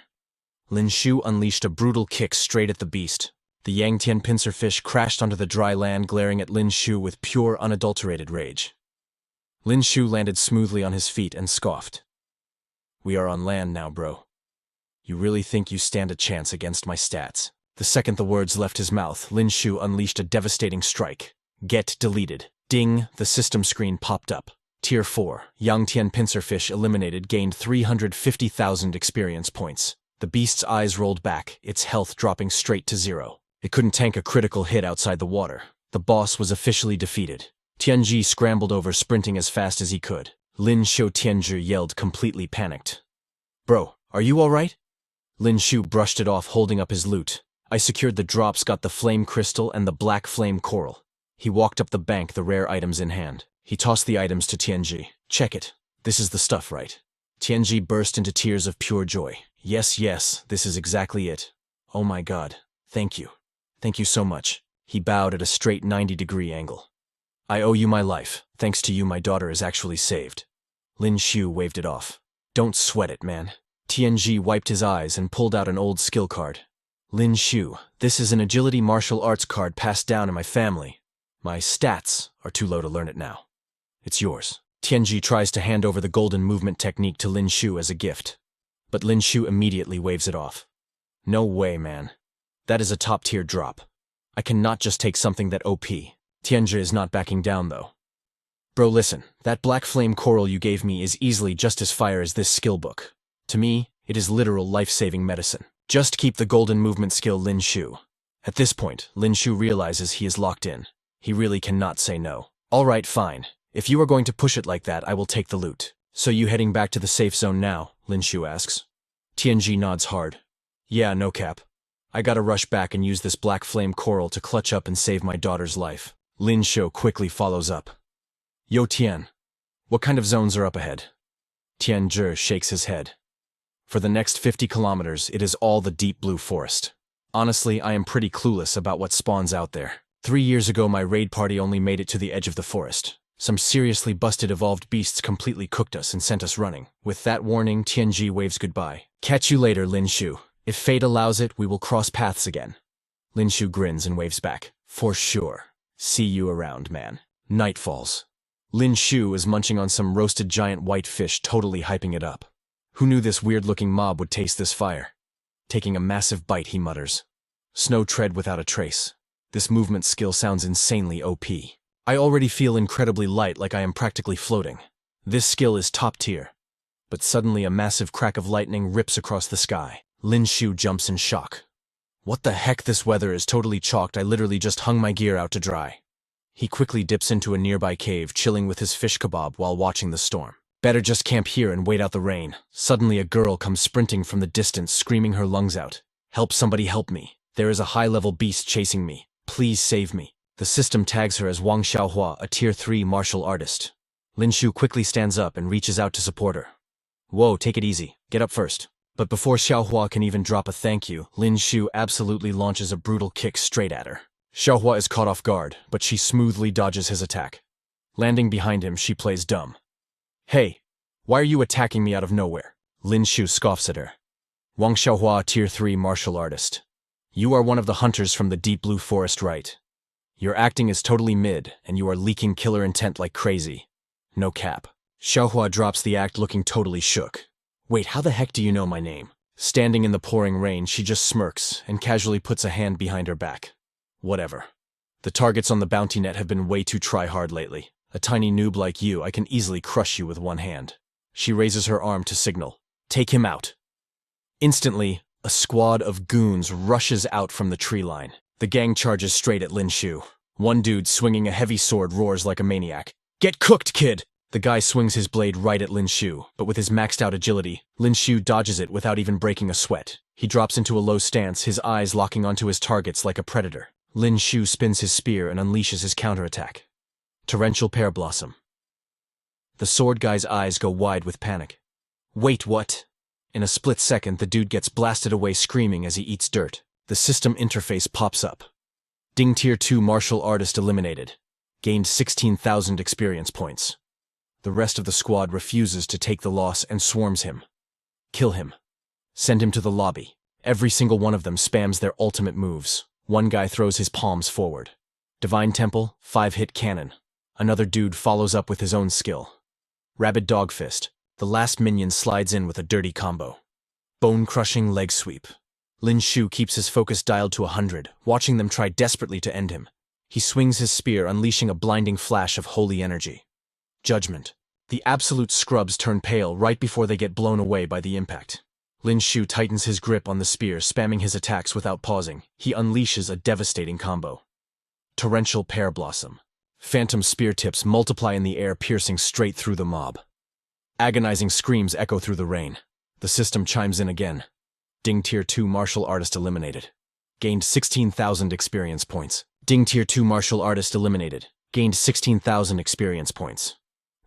Lin Xiu unleashed a brutal kick straight at the beast. The Yang Tian pincerfish crashed onto the dry land, glaring at Lin Xiu with pure, unadulterated rage. Lin Xiu landed smoothly on his feet and scoffed. "We are on land now, bro. You really think you stand a chance against my stats?" The second the words left his mouth, Lin Xiu unleashed a devastating strike. "Get deleted." Ding, the system screen popped up. Tier 4, Yang Tian pincerfish eliminated, gained 350,000 experience points. The beast's eyes rolled back, its health dropping straight to 0. It couldn't tank a critical hit outside the water. The boss was officially defeated. Tianji scrambled over, sprinting as fast as he could. Lin Xiu Tianji yelled, completely panicked. "Bro, are you alright?" Lin Xiu brushed it off, holding up his loot. "I secured the drops, got the flame crystal and the black flame coral." He walked up the bank, the rare items in hand. He tossed the items to Tianji. "Check it. This is the stuff, right?" Tianji burst into tears of pure joy. Yes, this is exactly it. Oh my god. Thank you. Thank you so much." He bowed at a straight 90-degree angle. "I owe you my life. Thanks to you, my daughter is actually saved." Lin Xiu waved it off. "Don't sweat it, man." Tianji wiped his eyes and pulled out an old skill card. "Lin Xiu, this is an agility martial arts card passed down in my family. My stats are too low to learn it now. It's yours." Tianji tries to hand over the golden movement technique to Lin Xiu as a gift. But Lin Xiu immediately waves it off. "No way, man. That is a top-tier drop. I cannot just take something that OP. Tianji is not backing down, though. "Bro, listen, that black flame coral you gave me is easily just as fire as this skill book. To me, it is literal life-saving medicine. Just keep the golden movement skill, Lin Xiu." At this point, Lin Xiu realizes he is locked in. He really cannot say no. "Alright, fine. If you are going to push it like that, I will take the loot." "So you heading back to the safe zone now?" Lin Xiu asks. Tianji nods hard. "Yeah, no cap. I gotta rush back and use this black flame coral to clutch up and save my daughter's life." Lin Xiu quickly follows up. "Yo, Tian, what kind of zones are up ahead?" Tianji shakes his head. "For the next 50 kilometers, it is all the deep blue forest. Honestly, I am pretty clueless about what spawns out there. 3 years ago, my raid party only made it to the edge of the forest. Some seriously busted evolved beasts completely cooked us and sent us running. With that warning, Tianji waves goodbye. "Catch you later, Lin Xiu. If fate allows it, we will cross paths again." Lin Xiu grins and waves back. "For sure. See you around, man." Night falls. Lin Xiu is munching on some roasted giant white fish, totally hyping it up. Who knew this weird-looking mob would taste this fire? Taking a massive bite, he mutters. "Snow tread without a trace. This movement skill sounds insanely OP. I already feel incredibly light, like I am practically floating. This skill is top tier." But suddenly a massive crack of lightning rips across the sky. Lin Xiu jumps in shock. "What the heck, this weather is totally chalked. I literally just hung my gear out to dry." He quickly dips into a nearby cave, chilling with his fish kebab while watching the storm. Better just camp here and wait out the rain. Suddenly a girl comes sprinting from the distance, screaming her lungs out. Help, somebody help me. There is a high-level beast chasing me. Please save me. The system tags her as Wang Xiaohua, a Tier 3 martial artist. Lin Xiu quickly stands up and reaches out to support her. Whoa, take it easy. Get up first. But before Xiaohua can even drop a thank you, Lin Xiu absolutely launches a brutal kick straight at her. Xiaohua is caught off guard, but she smoothly dodges his attack. Landing behind him, she plays dumb. Hey, why are you attacking me out of nowhere? Lin Xiu scoffs at her. Wang Xiaohua, Tier 3 martial artist. You are one of the hunters from the deep blue forest, right? Your acting is totally mid, and you are leaking killer intent like crazy. No cap. Xiaohua drops the act looking totally shook. Wait, how the heck do you know my name? Standing in the pouring rain, she just smirks and casually puts a hand behind her back. Whatever. The targets on the bounty net have been way too try-hard lately. A tiny noob like you, I can easily crush you with one hand. She raises her arm to signal. Take him out. Instantly, a squad of goons rushes out from the tree line. The gang charges straight at Lin Xiu. One dude swinging a heavy sword roars like a maniac. Get cooked, kid! The guy swings his blade right at Lin Xiu, but with his maxed-out agility, Lin Xiu dodges it without even breaking a sweat. He drops into a low stance, his eyes locking onto his targets like a predator. Lin Xiu spins his spear and unleashes his counterattack. Torrential Pear Blossom. The sword guy's eyes go wide with panic. Wait, what? In a split second, the dude gets blasted away screaming as he eats dirt. The system interface pops up. Ding, Tier 2 martial artist eliminated. Gained 16,000 experience points. The rest of the squad refuses to take the loss and swarms him. Kill him. Send him to the lobby. Every single one of them spams their ultimate moves. One guy throws his palms forward. Divine Temple, 5-hit cannon. Another dude follows up with his own skill. Rabid Dog Fist. The last minion slides in with a dirty combo. Bone-crushing leg sweep. Lin Xiu keeps his focus dialed to 100, watching them try desperately to end him. He swings his spear, unleashing a blinding flash of holy energy. Judgment. The absolute scrubs turn pale right before they get blown away by the impact. Lin Xiu tightens his grip on the spear, spamming his attacks without pausing. He unleashes a devastating combo. Torrential Pear Blossom. Phantom spear tips multiply in the air, piercing straight through the mob. Agonizing screams echo through the rain. The system chimes in again. Ding, Tier 2 martial artist eliminated. Gained 16,000 experience points. Ding, Tier 2 martial artist eliminated. Gained 16,000 experience points.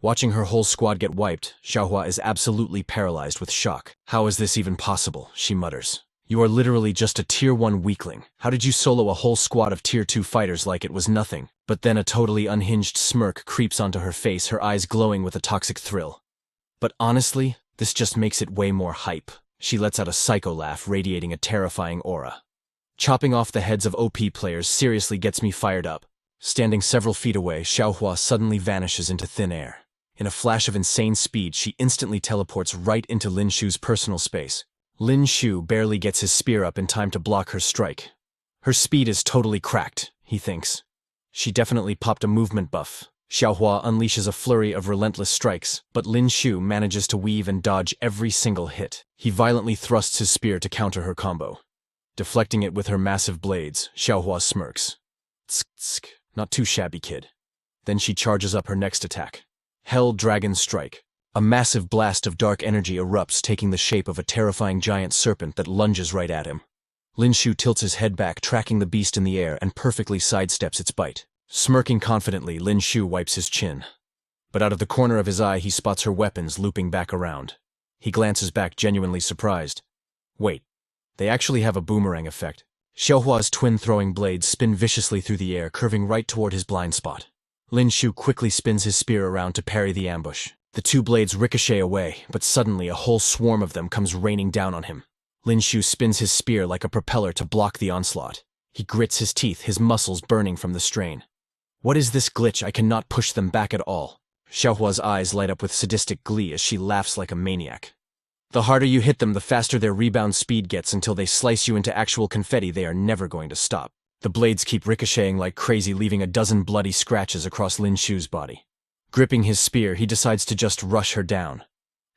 Watching her whole squad get wiped, Xiaohua is absolutely paralyzed with shock. How is this even possible? She mutters. You are literally just a Tier 1 weakling. How did you solo a whole squad of Tier 2 fighters like it was nothing? But then a totally unhinged smirk creeps onto her face, her eyes glowing with a toxic thrill. But honestly, this just makes it way more hype. She lets out a psycho laugh, radiating a terrifying aura. Chopping off the heads of OP players seriously gets me fired up. Standing several feet away, Xiaohua suddenly vanishes into thin air. In a flash of insane speed, she instantly teleports right into Lin Xiu's personal space. Lin Xiu barely gets his spear up in time to block her strike. Her speed is totally cracked, he thinks. She definitely popped a movement buff. Xiaohua unleashes a flurry of relentless strikes, but Lin Xiu manages to weave and dodge every single hit. He violently thrusts his spear to counter her combo. Deflecting it with her massive blades, Xiaohua smirks. Tsk, tsk. Not too shabby, kid. Then she charges up her next attack. Hell Dragon Strike. A massive blast of dark energy erupts, taking the shape of a terrifying giant serpent that lunges right at him. Lin Xiu tilts his head back, tracking the beast in the air, and perfectly sidesteps its bite. Smirking confidently, Lin Xiu wipes his chin. But out of the corner of his eye, he spots her weapons looping back around. He glances back, genuinely surprised. Wait, they actually have a boomerang effect. Xiaohua's twin throwing blades spin viciously through the air, curving right toward his blind spot. Lin Xiu quickly spins his spear around to parry the ambush. The two blades ricochet away, but suddenly a whole swarm of them comes raining down on him. Lin Xiu spins his spear like a propeller to block the onslaught. He grits his teeth, his muscles burning from the strain. What is this glitch? I cannot push them back at all. Xiaohua's eyes light up with sadistic glee as she laughs like a maniac. The harder you hit them, the faster their rebound speed gets until they slice you into actual confetti. They are never going to stop. The blades keep ricocheting like crazy, leaving a dozen bloody scratches across Lin Xiu's body. Gripping his spear, he decides to just rush her down.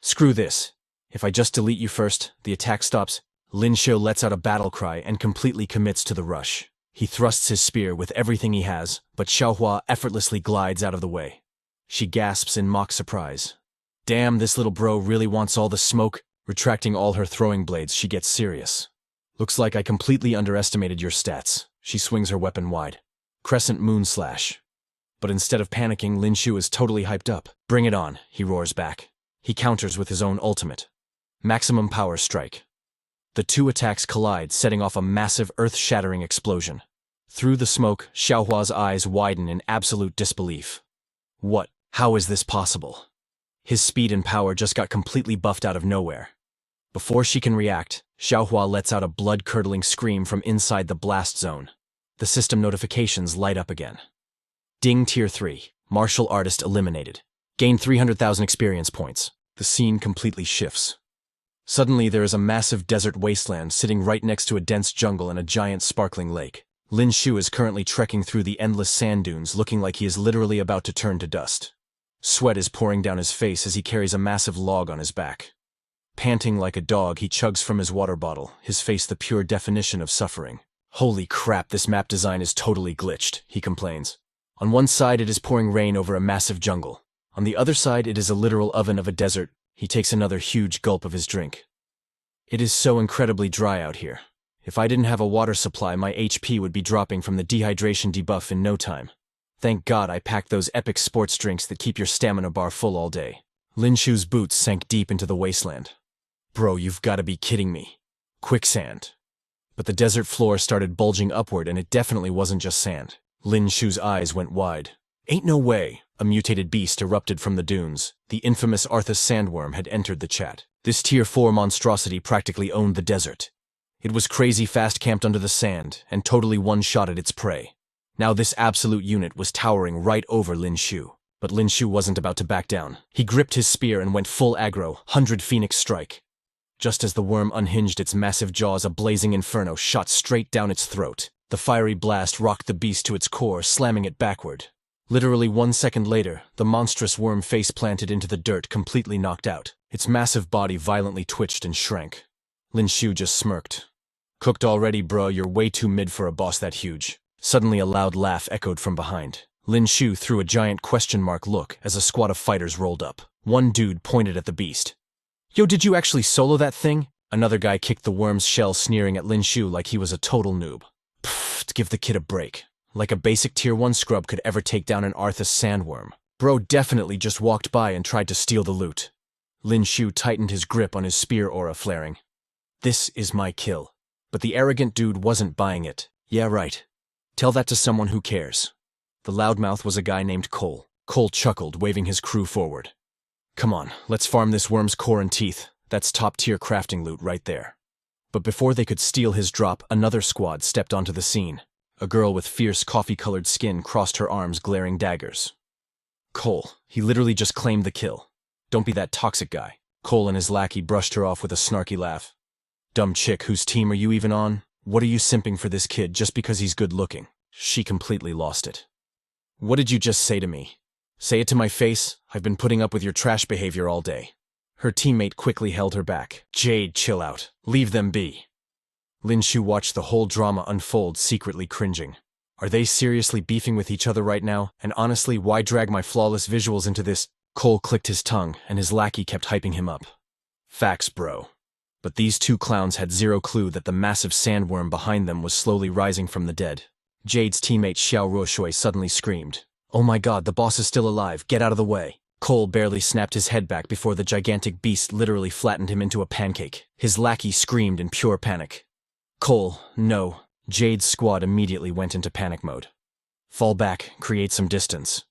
Screw this. If I just delete you first, the attack stops. Lin Xiu lets out a battle cry and completely commits to the rush. He thrusts his spear with everything he has, but Xiaohua effortlessly glides out of the way. She gasps in mock surprise. Damn, this little bro really wants all the smoke. Retracting all her throwing blades, she gets serious. Looks like I completely underestimated your stats. She swings her weapon wide. Crescent moon slash. But instead of panicking, Lin Xiu is totally hyped up. Bring it on, he roars back. He counters with his own ultimate. Maximum power strike. The two attacks collide, setting off a massive earth-shattering explosion. Through the smoke, Xiaohua's eyes widen in absolute disbelief. What? How is this possible? His speed and power just got completely buffed out of nowhere. Before she can react, Xiaohua lets out a blood-curdling scream from inside the blast zone. The system notifications light up again. Ding Tier 3, Martial Artist eliminated. Gain 300,000 experience points. The scene completely shifts. Suddenly there is a massive desert wasteland sitting right next to a dense jungle and a giant sparkling lake. Lin Xiu is currently trekking through the endless sand dunes, looking like he is literally about to turn to dust. Sweat is pouring down his face as he carries a massive log on his back. Panting like a dog, he chugs from his water bottle, his face the pure definition of suffering. Holy crap, this map design is totally glitched, he complains. On one side it is pouring rain over a massive jungle. On the other side it is a literal oven of a desert. He takes another huge gulp of his drink. It is so incredibly dry out here. If I didn't have a water supply, my HP would be dropping from the dehydration debuff in no time. Thank God I packed those epic sports drinks that keep your stamina bar full all day. Lin Xiu's boots sank deep into the wasteland. Bro, you've got to be kidding me. Quicksand. But the desert floor started bulging upward, and it definitely wasn't just sand. Lin Xiu's eyes went wide. Ain't no way. A mutated beast erupted from the dunes. The infamous Arthas sandworm had entered the chat. This Tier 4 monstrosity practically owned the desert. It was crazy fast, camped under the sand, and totally one-shotted its prey. Now this absolute unit was towering right over Lin Xiu. But Lin Xiu wasn't about to back down. He gripped his spear and went full aggro, 100 Phoenix strike. Just as the worm unhinged its massive jaws, a blazing inferno shot straight down its throat. The fiery blast rocked the beast to its core, slamming it backward. Literally 1 second later, the monstrous worm face planted into the dirt, completely knocked out. Its massive body violently twitched and shrank. Lin Xiu just smirked. Cooked already, bro, you're way too mid for a boss that huge. Suddenly a loud laugh echoed from behind. Lin Xiu threw a giant question mark look as a squad of fighters rolled up. One dude pointed at the beast. Yo, did you actually solo that thing? Another guy kicked the worm's shell, sneering at Lin Xiu like he was a total noob. Pfft, give the kid a break. Like a basic Tier 1 scrub could ever take down an Arthas sandworm. Bro definitely just walked by and tried to steal the loot. Lin Xiu tightened his grip on his spear aura, flaring. This is my kill. But the arrogant dude wasn't buying it. Yeah, right. Tell that to someone who cares. The loudmouth was a guy named Cole. Cole chuckled, waving his crew forward. Come on, let's farm this worm's core and teeth. That's top-tier crafting loot right there. But before they could steal his drop, another squad stepped onto the scene. A girl with fierce coffee-colored skin crossed her arms, glaring daggers. Cole, he literally just claimed the kill. Don't be that toxic guy. Cole and his lackey brushed her off with a snarky laugh. Dumb chick, whose team are you even on? What are you simping for this kid just because he's good-looking? She completely lost it. What did you just say to me? Say it to my face. I've been putting up with your trash behavior all day. Her teammate quickly held her back. Jade, chill out. Leave them be. Lin Xiu watched the whole drama unfold, secretly cringing. Are they seriously beefing with each other right now? And honestly, why drag my flawless visuals into this? Cole clicked his tongue, and his lackey kept hyping him up. Facts, bro. But these two clowns had zero clue that the massive sandworm behind them was slowly rising from the dead. Jade's teammate Xiao Ruoshui suddenly screamed. Oh my god, the boss is still alive, get out of the way. Cole barely snapped his head back before the gigantic beast literally flattened him into a pancake. His lackey screamed in pure panic. Cole, no. Jade's squad immediately went into panic mode. Fall back, create some distance.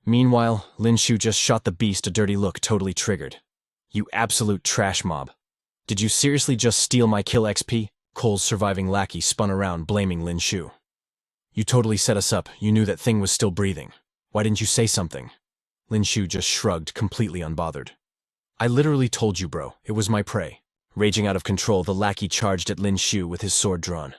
Meanwhile, Lin Xiu just shot the beast a dirty look, totally triggered. You absolute trash mob. Did you seriously just steal my kill XP? Cole's surviving lackey spun around, blaming Lin Xiu. You totally set us up, you knew that thing was still breathing. Why didn't you say something? Lin Xiu just shrugged, completely unbothered. I literally told you, bro, it was my prey. Raging out of control, the lackey charged at Lin Xiu with his sword drawn.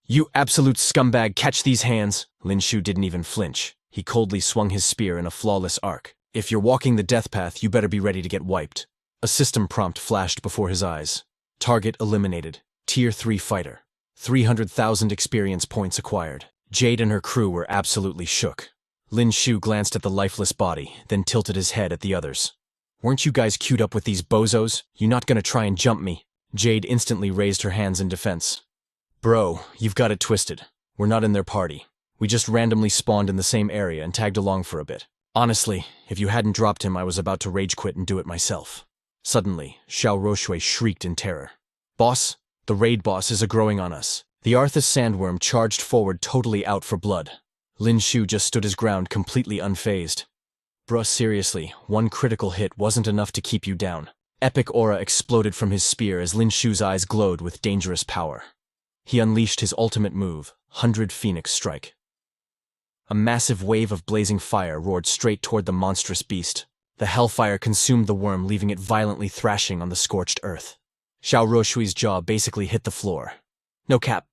You absolute scumbag, catch these hands! Lin Xiu didn't even flinch. He coldly swung his spear in a flawless arc. If you're walking the death path, you better be ready to get wiped. A system prompt flashed before his eyes. Target eliminated. Tier 3 fighter. 300,000 experience points acquired. Jade and her crew were absolutely shook. Lin Xiu glanced at the lifeless body, then tilted his head at the others. Weren't you guys queued up with these bozos? You not gonna try and jump me? Jade instantly raised her hands in defense. Bro, you've got it twisted. We're not in their party. We just randomly spawned in the same area and tagged along for a bit. Honestly, if you hadn't dropped him, I was about to rage quit and do it myself. Suddenly, Xiao Roxue shrieked in terror. Boss, the raid boss is growing on us. The Arthas sandworm charged forward totally out for blood. Lin Xiu just stood his ground completely unfazed. Bruh, seriously, one critical hit wasn't enough to keep you down. Epic aura exploded from his spear as Lin Xiu's eyes glowed with dangerous power. He unleashed his ultimate move, 100 Phoenix Strike. A massive wave of blazing fire roared straight toward the monstrous beast. The hellfire consumed the worm, leaving it violently thrashing on the scorched earth. Xiao Roxue's jaw basically hit the floor. No cap.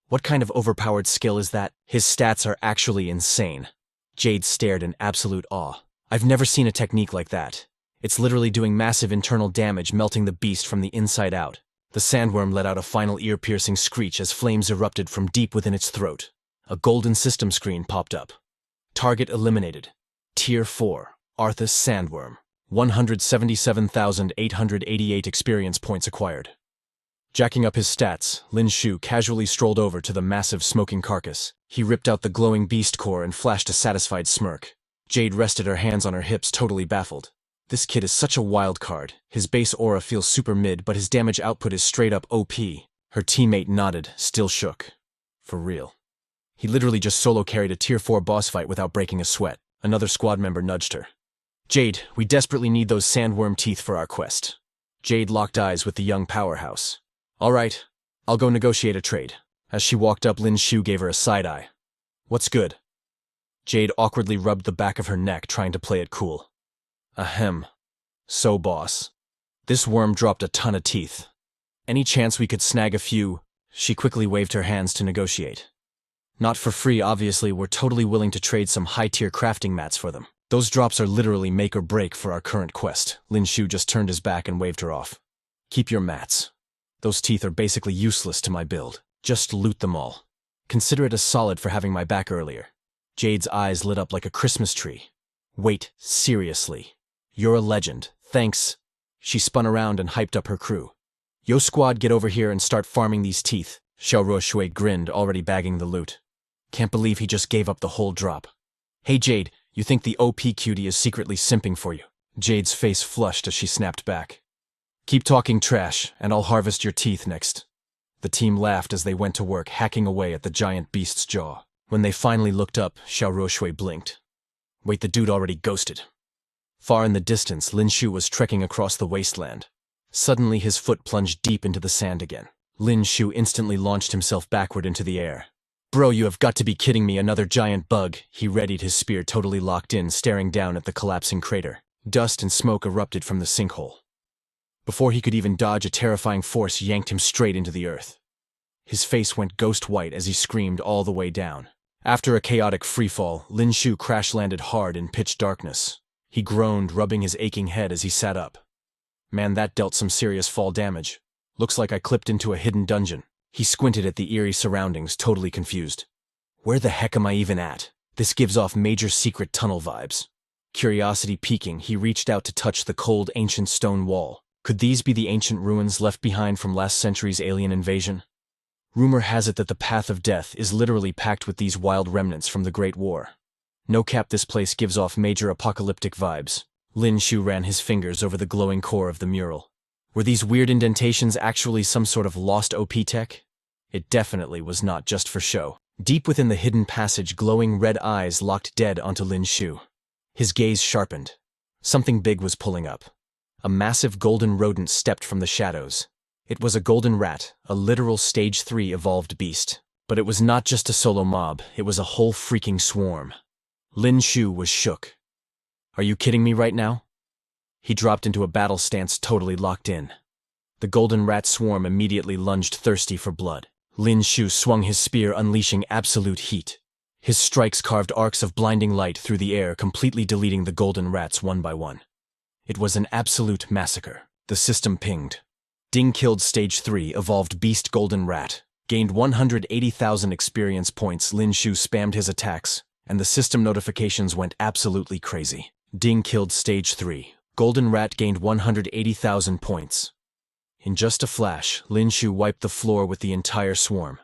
What kind of overpowered skill is that? His stats are actually insane. Jade stared in absolute awe. I've never seen a technique like that. It's literally doing massive internal damage, melting the beast from the inside out. The sandworm let out a final ear-piercing screech as flames erupted from deep within its throat. A golden system screen popped up. Target eliminated. Tier 4, Arthas Sandworm. 177,888 experience points acquired. Jacking up his stats, Lin Xiu casually strolled over to the massive smoking carcass. He ripped out the glowing beast core and flashed a satisfied smirk. Jade rested her hands on her hips, totally baffled. This kid is such a wild card. His base aura feels super mid, but his damage output is straight up OP. Her teammate nodded, still shook. For real. He literally just solo carried a tier 4 boss fight without breaking a sweat. Another squad member nudged her. Jade, we desperately need those sandworm teeth for our quest. Jade locked eyes with the young powerhouse. All right, I'll go negotiate a trade. As she walked up, Lin Xiu gave her a side-eye. What's good? Jade awkwardly rubbed the back of her neck, trying to play it cool. Ahem. So, boss. This worm dropped a ton of teeth. Any chance we could snag a few? She quickly waved her hands to negotiate. Not for free, obviously. We're totally willing to trade some high-tier crafting mats for them. Those drops are literally make or break for our current quest. Lin Xiu just turned his back and waved her off. Keep your mats. Those teeth are basically useless to my build. Just loot them all. Consider it a solid for having my back earlier. Jade's eyes lit up like a Christmas tree. Wait, seriously. You're a legend. Thanks. She spun around and hyped up her crew. Yo squad, get over here and start farming these teeth. Xiao Roxue grinned, already bagging the loot. Can't believe he just gave up the whole drop. Hey Jade, you think the OP cutie is secretly simping for you? Jade's face flushed as she snapped back. Keep talking trash, and I'll harvest your teeth next. The team laughed as they went to work, hacking away at the giant beast's jaw. When they finally looked up, Xiao Roxue blinked. Wait, the dude already ghosted. Far in the distance, Lin Xiu was trekking across the wasteland. Suddenly, his foot plunged deep into the sand again. Lin Xiu instantly launched himself backward into the air. Bro, you have got to be kidding me, another giant bug. He readied his spear, totally locked in, staring down at the collapsing crater. Dust and smoke erupted from the sinkhole. Before he could even dodge, a terrifying force yanked him straight into the earth. His face went ghost white as he screamed all the way down. After a chaotic freefall, Lin Xiu crash-landed hard in pitch darkness. He groaned, rubbing his aching head as he sat up. Man, that dealt some serious fall damage. Looks like I clipped into a hidden dungeon. He squinted at the eerie surroundings, totally confused. Where the heck am I even at? This gives off major secret tunnel vibes. Curiosity piquing, he reached out to touch the cold, ancient stone wall. Could these be the ancient ruins left behind from last century's alien invasion? Rumor has it that the path of death is literally packed with these wild remnants from the Great War. No cap, this place gives off major apocalyptic vibes. Lin Xiu ran his fingers over the glowing core of the mural. Were these weird indentations actually some sort of lost OP tech? It definitely was not just for show. Deep within the hidden passage, glowing red eyes locked dead onto Lin Xiu. His gaze sharpened. Something big was pulling up. A massive golden rodent stepped from the shadows. It was a golden rat, a literal stage 3 evolved beast. But it was not just a solo mob, it was a whole freaking swarm. Lin Xiu was shook. Are you kidding me right now? He dropped into a battle stance, totally locked in. The golden rat swarm immediately lunged, thirsty for blood. Lin Xiu swung his spear, unleashing absolute heat. His strikes carved arcs of blinding light through the air, completely deleting the golden rats one by one. It was an absolute massacre. The system pinged. Ding killed stage 3, evolved beast golden rat. Gained 180,000 experience points. Lin Xiu spammed his attacks, and the system notifications went absolutely crazy. Ding killed stage 3. Golden Rat gained 180,000 points. In just a flash, Lin Xiu wiped the floor with the entire swarm.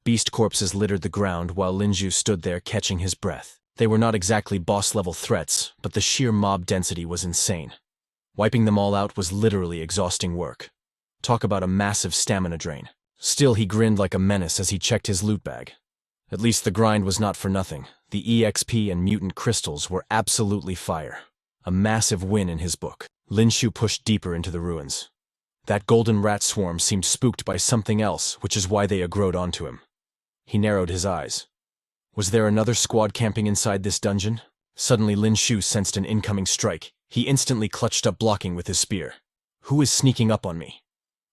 Beast corpses littered the ground while Lin Xiu stood there catching his breath. They were not exactly boss-level threats, but the sheer mob density was insane. Wiping them all out was literally exhausting work. Talk about a massive stamina drain. Still, he grinned like a menace as he checked his loot bag. At least the grind was not for nothing. The EXP and mutant crystals were absolutely fire. A massive win in his book. Lin Xiu pushed deeper into the ruins. That golden rat swarm seemed spooked by something else, which is why they aggroed onto him. He narrowed his eyes. Was there another squad camping inside this dungeon? Suddenly Lin Xiu sensed an incoming strike. He instantly clutched up blocking with his spear. Who is sneaking up on me?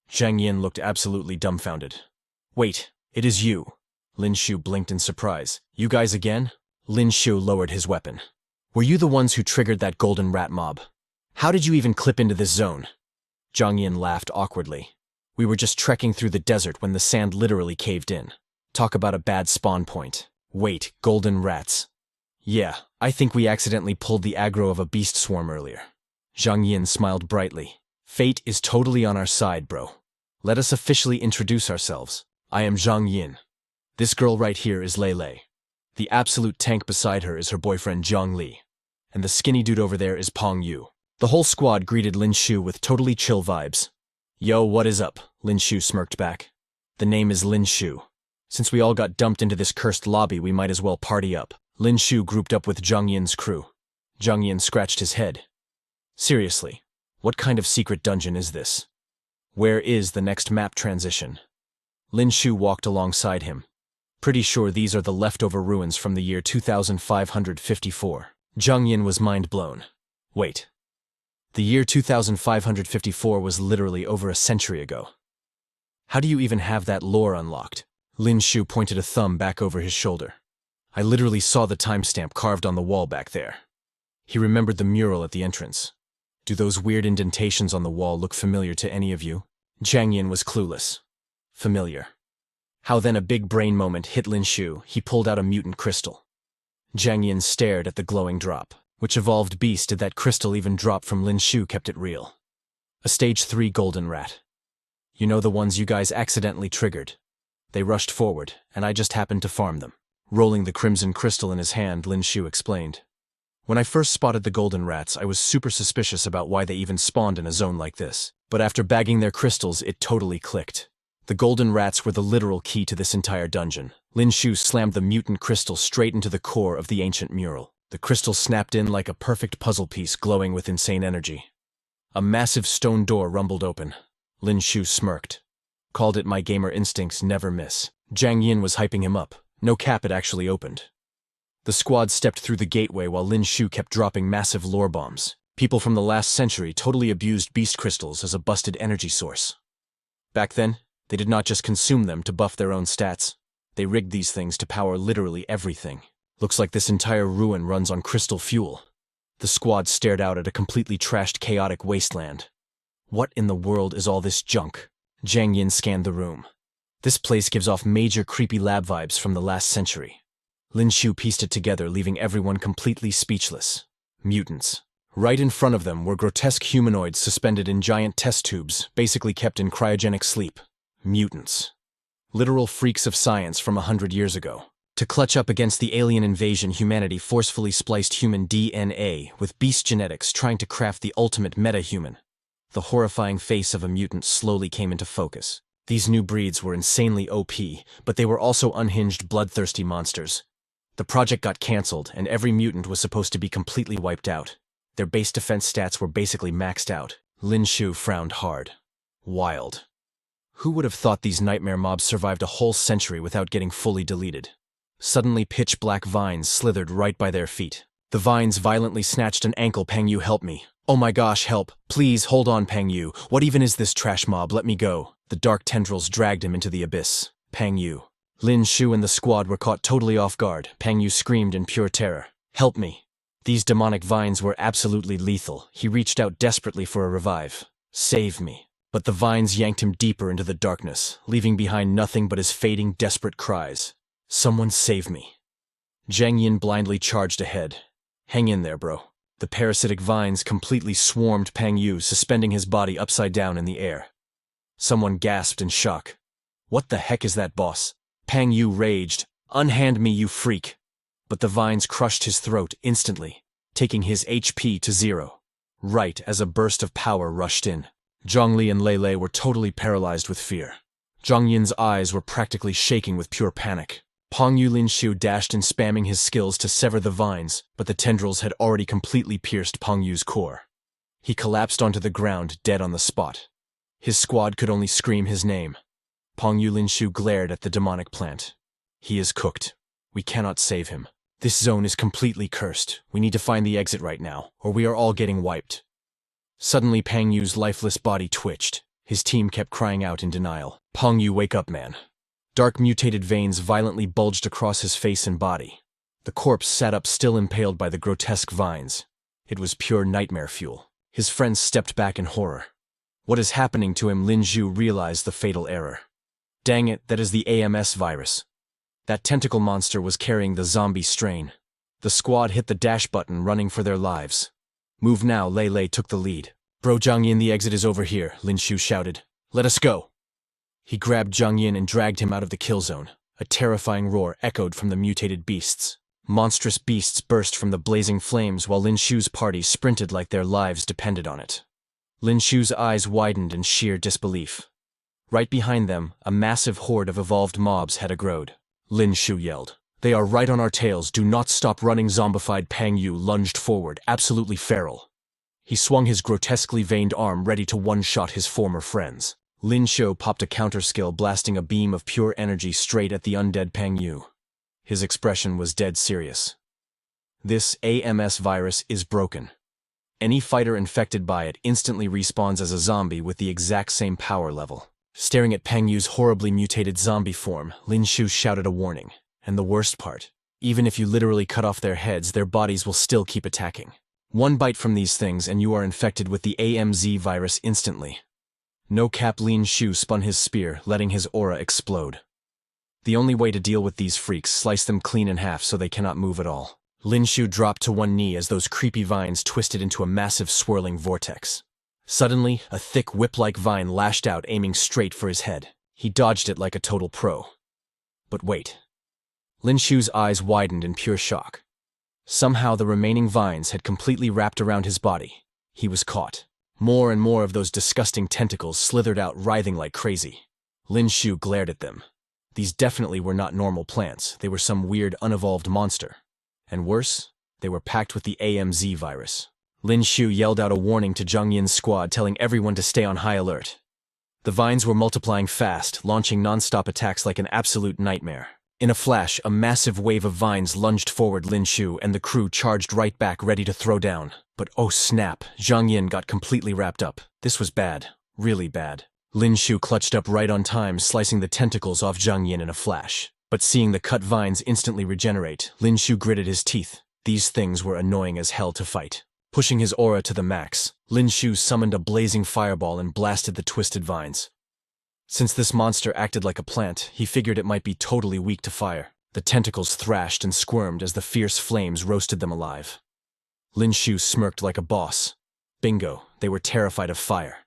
Zhang Yin looked absolutely dumbfounded. Wait, it is you. Lin Xiu blinked in surprise. You guys again? Lin Xiu lowered his weapon. Were you the ones who triggered that golden rat mob? How did you even clip into this zone? Zhang Yin laughed awkwardly. We were just trekking through the desert when the sand literally caved in. Talk about a bad spawn point. Wait, golden rats. Yeah, I think we accidentally pulled the aggro of a beast swarm earlier. Zhang Yin smiled brightly. Fate is totally on our side, bro. Let us officially introduce ourselves. I am Zhang Yin. This girl right here is Lei Lei. The absolute tank beside her is her boyfriend Zhang Li. And the skinny dude over there is Pong Yu. The whole squad greeted Lin Xiu with totally chill vibes. Yo, what is up? Lin Xiu smirked back. The name is Lin Xiu. Since we all got dumped into this cursed lobby, we might as well party up. Lin Xiu grouped up with Zhang Yin's crew. Zhang Yin scratched his head. Seriously, what kind of secret dungeon is this? Where is the next map transition? Lin Xiu walked alongside him. Pretty sure these are the leftover ruins from the year 2554. Zhang Yin was mind blown. Wait. The year 2554 was literally over a century ago. How do you even have that lore unlocked? Lin Xiu pointed a thumb back over his shoulder. I literally saw the timestamp carved on the wall back there. He remembered the mural at the entrance. Do those weird indentations on the wall look familiar to any of you? Zhang Yin was clueless. Familiar. How then a big brain moment hit Lin Xiu. He pulled out a mutant crystal. Zhang Yin stared at the glowing drop. Which evolved beast did that crystal even drop from? Lin Xiu kept it real. A stage 3 golden rat. You know the ones you guys accidentally triggered. They rushed forward, and I just happened to farm them. Rolling the crimson crystal in his hand, Lin Xiu explained. When I first spotted the golden rats, I was super suspicious about why they even spawned in a zone like this. But after bagging their crystals, it totally clicked. The golden rats were the literal key to this entire dungeon. Lin Xiu slammed the mutant crystal straight into the core of the ancient mural. The crystal snapped in like a perfect puzzle piece glowing with insane energy. A massive stone door rumbled open. Lin Xiu smirked. Called it my gamer instincts never miss. Zhang Yin was hyping him up. No cap, it actually opened. The squad stepped through the gateway while Lin Xiu kept dropping massive lore bombs. People from the last century totally abused beast crystals as a busted energy source. Back then, they did not just consume them to buff their own stats. They rigged these things to power literally everything. Looks like this entire ruin runs on crystal fuel. The squad stared out at a completely trashed, chaotic wasteland. What in the world is all this junk? Zhang Yin scanned the room. This place gives off major creepy lab vibes from the last century. Lin Xiu pieced it together, leaving everyone completely speechless. Mutants. Right in front of them were grotesque humanoids suspended in giant test tubes, basically kept in cryogenic sleep. Mutants. Literal freaks of science from 100 years ago. To clutch up against the alien invasion, humanity forcefully spliced human DNA with beast genetics, trying to craft the ultimate meta-human. The horrifying face of a mutant slowly came into focus. These new breeds were insanely OP, but they were also unhinged, bloodthirsty monsters. The project got cancelled, and every mutant was supposed to be completely wiped out. Their base defense stats were basically maxed out. Lin Xiu frowned hard. Wild. Who would have thought these nightmare mobs survived a whole century without getting fully deleted? Suddenly, pitch-black vines slithered right by their feet. The vines violently snatched an ankle. Pang Yu, help me. Oh my gosh, help. Please, hold on, Pang Yu. What even is this trash mob? Let me go. The dark tendrils dragged him into the abyss. Pang Yu. Lin Xiu and the squad were caught totally off guard. Pang Yu screamed in pure terror. Help me. These demonic vines were absolutely lethal. He reached out desperately for a revive. Save me. But the vines yanked him deeper into the darkness, leaving behind nothing but his fading, desperate cries. Someone save me. Zhang Yin blindly charged ahead. Hang in there, bro. The parasitic vines completely swarmed Pang Yu, suspending his body upside down in the air. Someone gasped in shock. "What the heck is that, boss?" Pang Yu raged. "Unhand me, you freak!" But the vines crushed his throat instantly, taking his HP to 0. Right as a burst of power rushed in, Zhongli and Lei Lei were totally paralyzed with fear. Zhang Yin's eyes were practically shaking with pure panic. Lin Xiu dashed in, spamming his skills to sever the vines, but the tendrils had already completely pierced Pang Yu's core. He collapsed onto the ground, dead on the spot. His squad could only scream his name. Lin Xiu glared at the demonic plant. "He is cooked. We cannot save him. This zone is completely cursed. We need to find the exit right now, or we are all getting wiped." Suddenly, Pang Yu's lifeless body twitched. His team kept crying out in denial. "Pang Yu, wake up, man." Dark mutated veins violently bulged across his face and body. The corpse sat up, still impaled by the grotesque vines. It was pure nightmare fuel. His friends stepped back in horror. What is happening to him? Lin Xiu realized the fatal error. Dang it, that is the AMS virus. That tentacle monster was carrying the zombie strain. The squad hit the dash button, running for their lives. "Move now," Lei Lei took the lead. "Bro, Zhang Yin, the exit is over here," Lin Xiu shouted. "Let us go." He grabbed Zhang Yin and dragged him out of the kill zone. A terrifying roar echoed from the mutated beasts. Monstrous beasts burst from the blazing flames while Lin Xiu's party sprinted like their lives depended on it. Lin Xiu's eyes widened in sheer disbelief. Right behind them, a massive horde of evolved mobs had agrowed. Lin Xiu yelled, "They are right on our tails, do not stop running!" Zombified Pang Yu lunged forward, absolutely feral. He swung his grotesquely veined arm, ready to one-shot his former friends. Lin Xiu popped a counter skill, blasting a beam of pure energy straight at the undead Pang Yu. His expression was dead serious. "This AMS virus is broken. Any fighter infected by it instantly respawns as a zombie with the exact same power level." Staring at Pang Yu's horribly mutated zombie form, Lin Xiu shouted a warning. "And the worst part, even if you literally cut off their heads, their bodies will still keep attacking. One bite from these things and you are infected with the AMZ virus instantly." No cap, Lin Xiu spun his spear, letting his aura explode. "The only way to deal with these freaks, slice them clean in half so they cannot move at all." Lin Xiu dropped to one knee as those creepy vines twisted into a massive swirling vortex. Suddenly, a thick whip-like vine lashed out, aiming straight for his head. He dodged it like a total pro. But wait. Lin Xiu's eyes widened in pure shock. Somehow the remaining vines had completely wrapped around his body. He was caught. More and more of those disgusting tentacles slithered out, writhing like crazy. Lin Xiu glared at them. These definitely were not normal plants. They were some weird, unevolved monster. And worse, they were packed with the AMZ virus. Lin Xiu yelled out a warning to Zhang Yin's squad, telling everyone to stay on high alert. The vines were multiplying fast, launching non-stop attacks like an absolute nightmare. In a flash, a massive wave of vines lunged forward Lin Xiu, and the crew charged right back, ready to throw down. But oh snap, Zhang Yin got completely wrapped up. This was bad. Really bad. Lin Xiu clutched up right on time, slicing the tentacles off Zhang Yin in a flash. But seeing the cut vines instantly regenerate, Lin Xiu gritted his teeth. These things were annoying as hell to fight. Pushing his aura to the max, Lin Xiu summoned a blazing fireball and blasted the twisted vines. Since this monster acted like a plant, he figured it might be totally weak to fire. The tentacles thrashed and squirmed as the fierce flames roasted them alive. Lin Xiu smirked like a boss. Bingo, they were terrified of fire.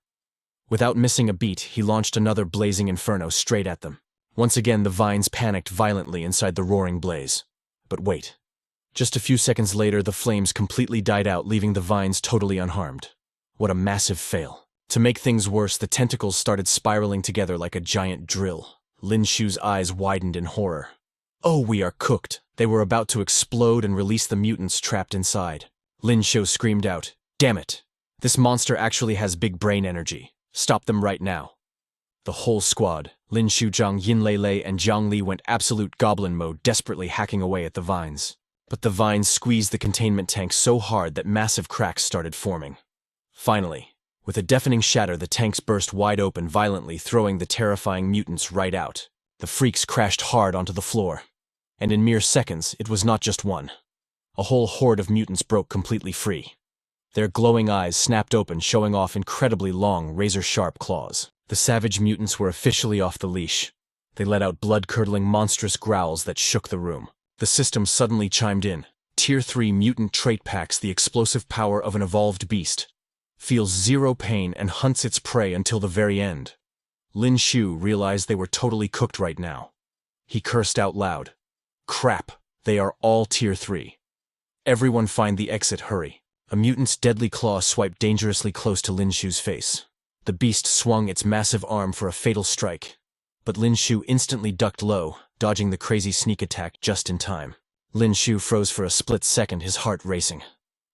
Without missing a beat, he launched another blazing inferno straight at them. Once again, the vines panicked violently inside the roaring blaze. But wait. Just a few seconds later, the flames completely died out, leaving the vines totally unharmed. What a massive fail. To make things worse, the tentacles started spiraling together like a giant drill. Lin Xiu's eyes widened in horror. Oh, we are cooked. They were about to explode and release the mutants trapped inside. Lin Xiu screamed out, "Damn it! This monster actually has big brain energy. Stop them right now." The whole squad, Lin Xiu, Zhang Yin, Lei Lei, and Zhang Li, went absolute goblin mode, desperately hacking away at the vines. But the vines squeezed the containment tank so hard that massive cracks started forming. Finally, with a deafening shatter, the tanks burst wide open violently, throwing the terrifying mutants right out. The freaks crashed hard onto the floor. And in mere seconds, it was not just one. A whole horde of mutants broke completely free. Their glowing eyes snapped open, showing off incredibly long, razor-sharp claws. The savage mutants were officially off the leash. They let out blood-curdling, monstrous growls that shook the room. The system suddenly chimed in. Tier 3 mutant trait packs the explosive power of an evolved beast. Feels zero pain and hunts its prey until the very end. Lin Xiu realized they were totally cooked right now. He cursed out loud. Crap, they are all Tier 3. Everyone find the exit, hurry. A mutant's deadly claw swiped dangerously close to Lin Xiu's face. The beast swung its massive arm for a fatal strike. But Lin Xiu instantly ducked low, dodging the crazy sneak attack just in time. Lin Xiu froze for a split second, his heart racing.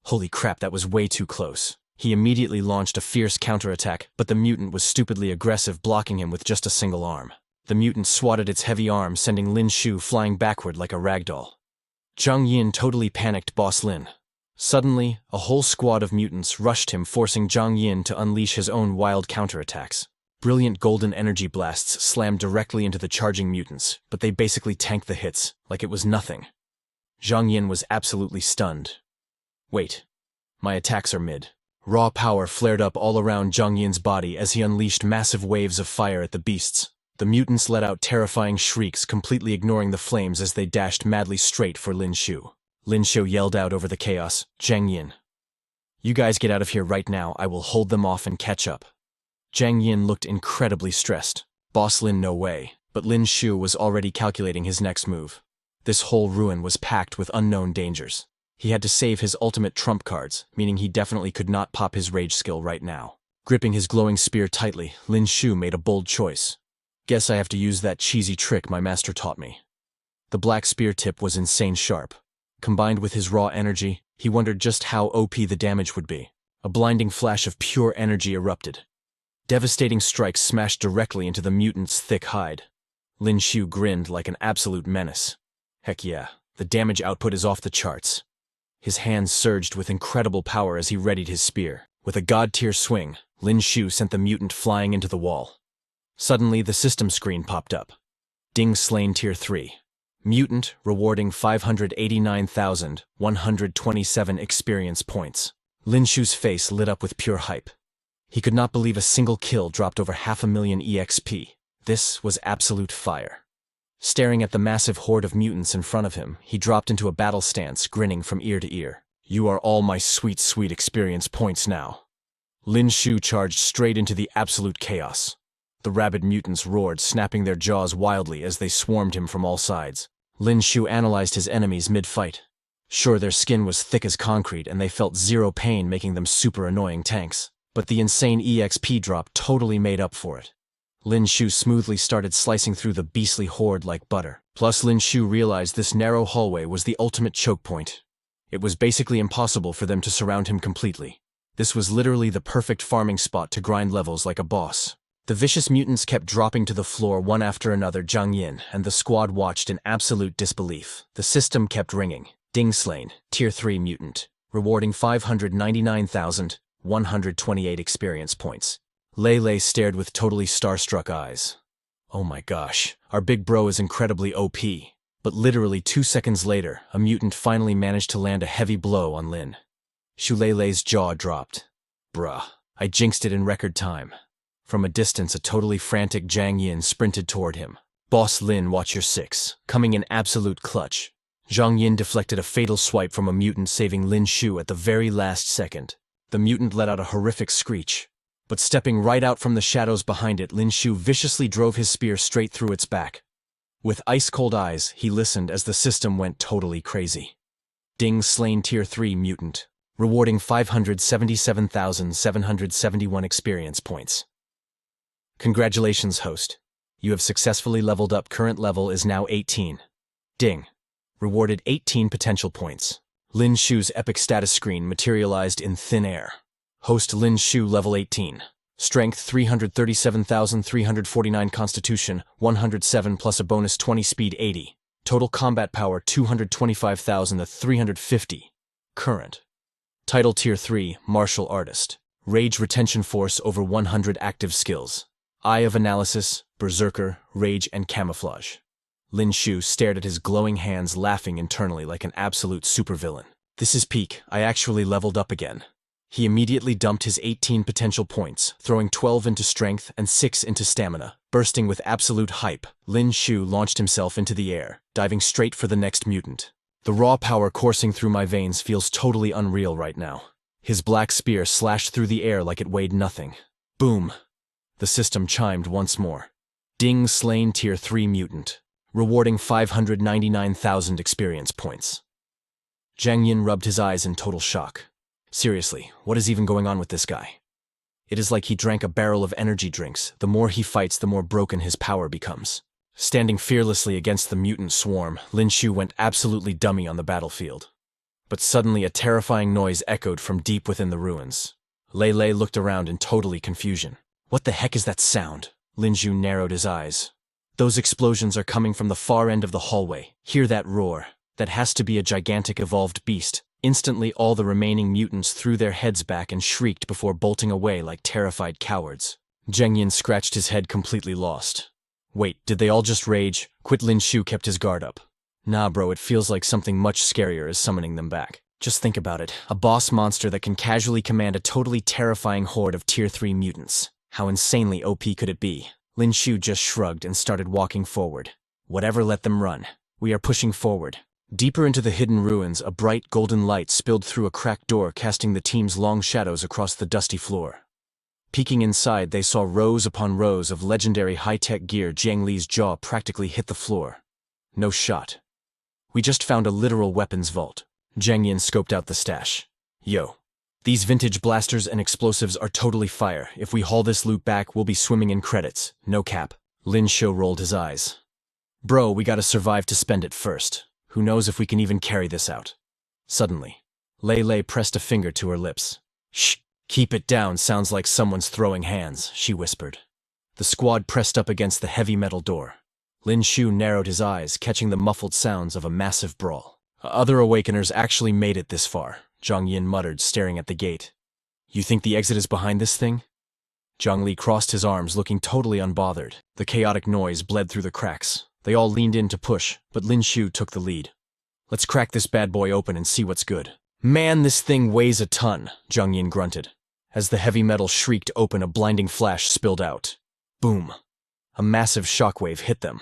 Holy crap, that was way too close. He immediately launched a fierce counterattack, but the mutant was stupidly aggressive, blocking him with just a single arm. The mutant swatted its heavy arm, sending Lin Xiu flying backward like a ragdoll. Zhang Yin totally panicked Boss Lin. Suddenly, a whole squad of mutants rushed him, forcing Zhang Yin to unleash his own wild counterattacks. Brilliant golden energy blasts slammed directly into the charging mutants, but they basically tanked the hits, like it was nothing. Zhang Yin was absolutely stunned. Wait, my attacks are mid. Raw power flared up all around Zhang Yin's body as he unleashed massive waves of fire at the beasts. The mutants let out terrifying shrieks, completely ignoring the flames as they dashed madly straight for Lin Xiu. Lin Xiu yelled out over the chaos, "Zhang Yin, you guys get out of here right now, I will hold them off and catch up." Zhang Yin looked incredibly stressed. Boss Lin, no way, but Lin Xiu was already calculating his next move. This whole ruin was packed with unknown dangers. He had to save his ultimate trump cards, meaning he definitely could not pop his rage skill right now. Gripping his glowing spear tightly, Lin Xiu made a bold choice. Guess I have to use that cheesy trick my master taught me. The black spear tip was insane sharp. Combined with his raw energy, he wondered just how OP the damage would be. A blinding flash of pure energy erupted. Devastating strikes smashed directly into the mutant's thick hide. Lin Xiu grinned like an absolute menace. Heck yeah, the damage output is off the charts. His hands surged with incredible power as he readied his spear. With a god-tier swing, Lin Xiu sent the mutant flying into the wall. Suddenly, the system screen popped up. Ding slain Tier 3. Mutant, rewarding 589,127 experience points. Lin Xiu's face lit up with pure hype. He could not believe a single kill dropped over 500,000 EXP. This was absolute fire. Staring at the massive horde of mutants in front of him, he dropped into a battle stance, grinning from ear to ear. You are all my sweet, sweet experience points now. Lin Xiu charged straight into the absolute chaos. The rabid mutants roared, snapping their jaws wildly as they swarmed him from all sides. Lin Xiu analyzed his enemies mid-fight. Sure, their skin was thick as concrete and they felt zero pain, making them super annoying tanks. But the insane EXP drop totally made up for it. Lin Xiu smoothly started slicing through the beastly horde like butter. Plus, Lin Xiu realized this narrow hallway was the ultimate choke point. It was basically impossible for them to surround him completely. This was literally the perfect farming spot to grind levels like a boss. The vicious mutants kept dropping to the floor one after another. Zhang Yin and the squad watched in absolute disbelief. The system kept ringing. Ding slain, Tier 3 mutant, rewarding 599,128 experience points. Lei stared with totally starstruck eyes. Oh my gosh, our big bro is incredibly OP. But literally 2 seconds later, a mutant finally managed to land a heavy blow on Lin. Lei's jaw dropped. Bruh, I jinxed it in record time. From a distance, a totally frantic Zhang Yin sprinted toward him. Boss Lin, watch your six. Coming in absolute clutch. Zhang Yin deflected a fatal swipe from a mutant, saving Lin Xiu at the very last second. The mutant let out a horrific screech. But stepping right out from the shadows behind it, Lin Xiu viciously drove his spear straight through its back. With ice-cold eyes, he listened as the system went totally crazy. Ding slain Tier 3 mutant, rewarding 577,771 experience points. Congratulations, host. You have successfully leveled up. Current level is now 18. Ding. Rewarded 18 potential points. Lin Xiu's epic status screen materialized in thin air. Host Lin Xiu level 18. Strength 337,349, Constitution 107 plus a bonus 20, Speed 80. Total combat power 225,350. Current. Title Tier 3, Martial Artist. Rage Retention Force over 100 active skills. Eye of Analysis, Berserker, Rage, and Camouflage. Lin Xiu stared at his glowing hands, laughing internally like an absolute supervillain. This is peak. I actually leveled up again. He immediately dumped his 18 potential points, throwing 12 into strength and 6 into stamina. Bursting with absolute hype, Lin Xiu launched himself into the air, diving straight for the next mutant. The raw power coursing through my veins feels totally unreal right now. His black spear slashed through the air like it weighed nothing. Boom! The system chimed once more. Ding, slain tier 3 mutant. Rewarding 599,000 experience points. Zhang Yin rubbed his eyes in total shock. Seriously, what is even going on with this guy? It is like he drank a barrel of energy drinks. The more he fights, the more broken his power becomes. Standing fearlessly against the mutant swarm, Lin Xiu went absolutely dummy on the battlefield. But suddenly a terrifying noise echoed from deep within the ruins. Lei Lei looked around in totally confusion. What the heck is that sound? Lin Xiu narrowed his eyes. Those explosions are coming from the far end of the hallway. Hear that roar? That has to be a gigantic evolved beast. Instantly all the remaining mutants threw their heads back and shrieked before bolting away like terrified cowards. Zheng Yin scratched his head, completely lost. Wait, did they all just rage? Lin Xiu kept his guard up. Nah bro, it feels like something much scarier is summoning them back. Just think about it, a boss monster that can casually command a totally terrifying horde of tier 3 mutants. How insanely OP could it be? Lin Xiu just shrugged and started walking forward. Whatever, let them run. We are pushing forward. Deeper into the hidden ruins, a bright golden light spilled through a cracked door, casting the team's long shadows across the dusty floor. Peeking inside, they saw rows upon rows of legendary high-tech gear. Jiang Li's jaw practically hit the floor. No shot. We just found a literal weapons vault. Zhang Yin scoped out the stash. Yo. These vintage blasters and explosives are totally fire. If we haul this loot back, we'll be swimming in credits. No cap. Lin Xiu rolled his eyes. Bro, we gotta survive to spend it first. Who knows if we can even carry this out? Suddenly, Lei Lei pressed a finger to her lips. Shh, keep it down, sounds like someone's throwing hands, she whispered. The squad pressed up against the heavy metal door. Lin Xiu narrowed his eyes, catching the muffled sounds of a massive brawl. Other Awakeners actually made it this far, Zhang Yin muttered, staring at the gate. You think the exit is behind this thing? Zhang Li crossed his arms, looking totally unbothered. The chaotic noise bled through the cracks. They all leaned in to push, but Lin Xiu took the lead. Let's crack this bad boy open and see what's good. Man, this thing weighs a ton, Zhang Yin grunted. As the heavy metal shrieked open, a blinding flash spilled out. Boom. A massive shockwave hit them.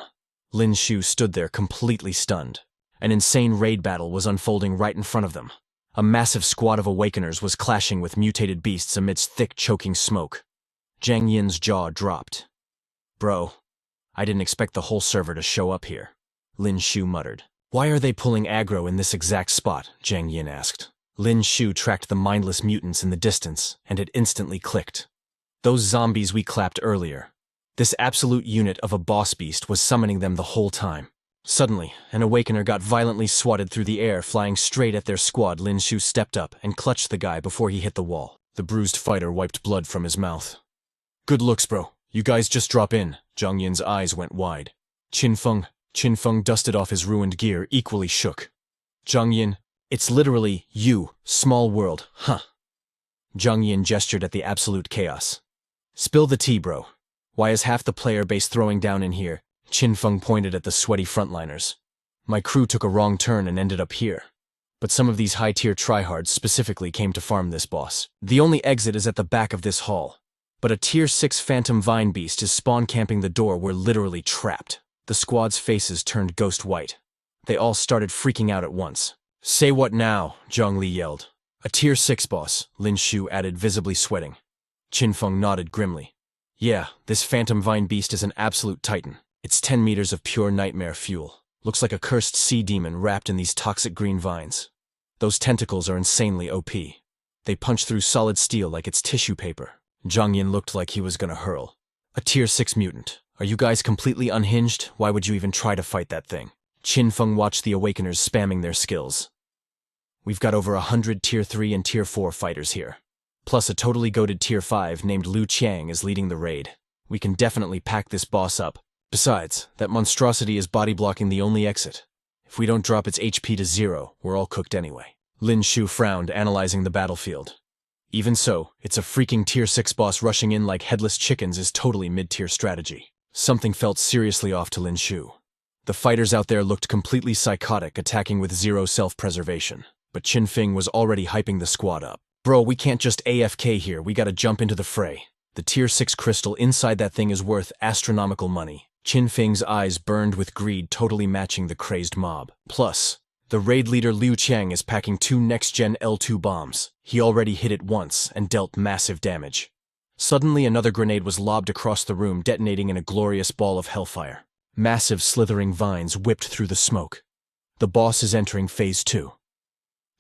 Lin Xiu stood there completely stunned. An insane raid battle was unfolding right in front of them. A massive squad of Awakeners was clashing with mutated beasts amidst thick, choking smoke. Zhang Yin's jaw dropped. Bro, I didn't expect the whole server to show up here, Lin Xiu muttered. Why are they pulling aggro in this exact spot? Zhang Yin asked. Lin Xiu tracked the mindless mutants in the distance, and it instantly clicked. Those zombies we clapped earlier. This absolute unit of a boss beast was summoning them the whole time. Suddenly, an Awakener got violently swatted through the air, flying straight at their squad. Lin Xiu stepped up and clutched the guy before he hit the wall. The bruised fighter wiped blood from his mouth. Good looks, bro. You guys just drop in. Zhang Yin's eyes went wide. Qin Feng dusted off his ruined gear, equally shook. Zhang Yin, it's literally you, small world, huh? Zhang Yin gestured at the absolute chaos. Spill the tea, bro. Why is half the player base throwing down in here? Qin Feng pointed at the sweaty frontliners. My crew took a wrong turn and ended up here. But some of these high-tier tryhards specifically came to farm this boss. The only exit is at the back of this hall. But a tier 6 phantom vine beast is spawn camping the door. We're literally trapped. The squad's faces turned ghost white. They all started freaking out at once. Say what now? Zhang Li yelled. A tier 6 boss, Lin Xiu added, visibly sweating. Qin Feng nodded grimly. Yeah, this phantom vine beast is an absolute titan. It's 10 meters of pure nightmare fuel. Looks like a cursed sea demon wrapped in these toxic green vines. Those tentacles are insanely OP. They punch through solid steel like it's tissue paper. Zhang Yin looked like he was gonna hurl. A tier 6 mutant. Are you guys completely unhinged? Why would you even try to fight that thing? Qin Feng watched the Awakeners spamming their skills. We've got over 100 tier 3 and tier 4 fighters here. Plus a totally goated tier 5 named Lu Qiang is leading the raid. We can definitely pack this boss up. Besides, that monstrosity is body blocking the only exit. If we don't drop its HP to 0, we're all cooked anyway. Lin Xiu frowned, analyzing the battlefield. Even so, it's a freaking tier 6 boss rushing in like headless chickens is totally mid-tier strategy. Something felt seriously off to Lin Xiu. The fighters out there looked completely psychotic, attacking with zero self-preservation. But Qin Feng was already hyping the squad up. Bro, we can't just AFK here, we gotta jump into the fray. The tier 6 crystal inside that thing is worth astronomical money. Qin Feng's eyes burned with greed, totally matching the crazed mob. Plus, The raid leader Liu Qiang is packing 2 next-gen L2 bombs. He already hit it once and dealt massive damage. Suddenly another grenade was lobbed across the room, detonating in a glorious ball of hellfire. Massive slithering vines whipped through the smoke. The boss is entering phase 2.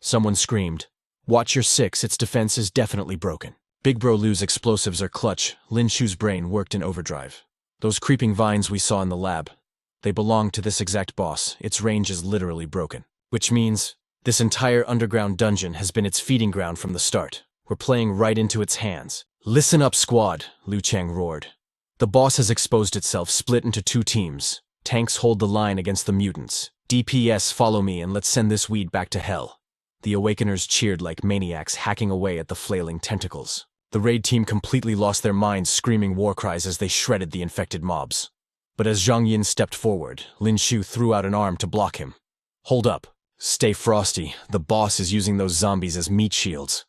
Someone screamed, "Watch your 6, its defense is definitely broken." Big Bro Liu's explosives are clutch. Lin Xiu's brain worked in overdrive. Those creeping vines we saw in the lab, they belong to this exact boss. Its range is literally broken. Which means, this entire underground dungeon has been its feeding ground from the start. We're playing right into its hands. "Listen up, squad," Liu Qiang roared. "The boss has exposed itself, split into 2 teams. Tanks hold the line against the mutants. DPS follow me and let's send this weed back to hell." The Awakeners cheered like maniacs, hacking away at the flailing tentacles. The raid team completely lost their minds, screaming war cries as they shredded the infected mobs. But as Zhang Yin stepped forward, Lin Xiu threw out an arm to block him. "Hold up. Stay frosty. The boss is using those zombies as meat shields."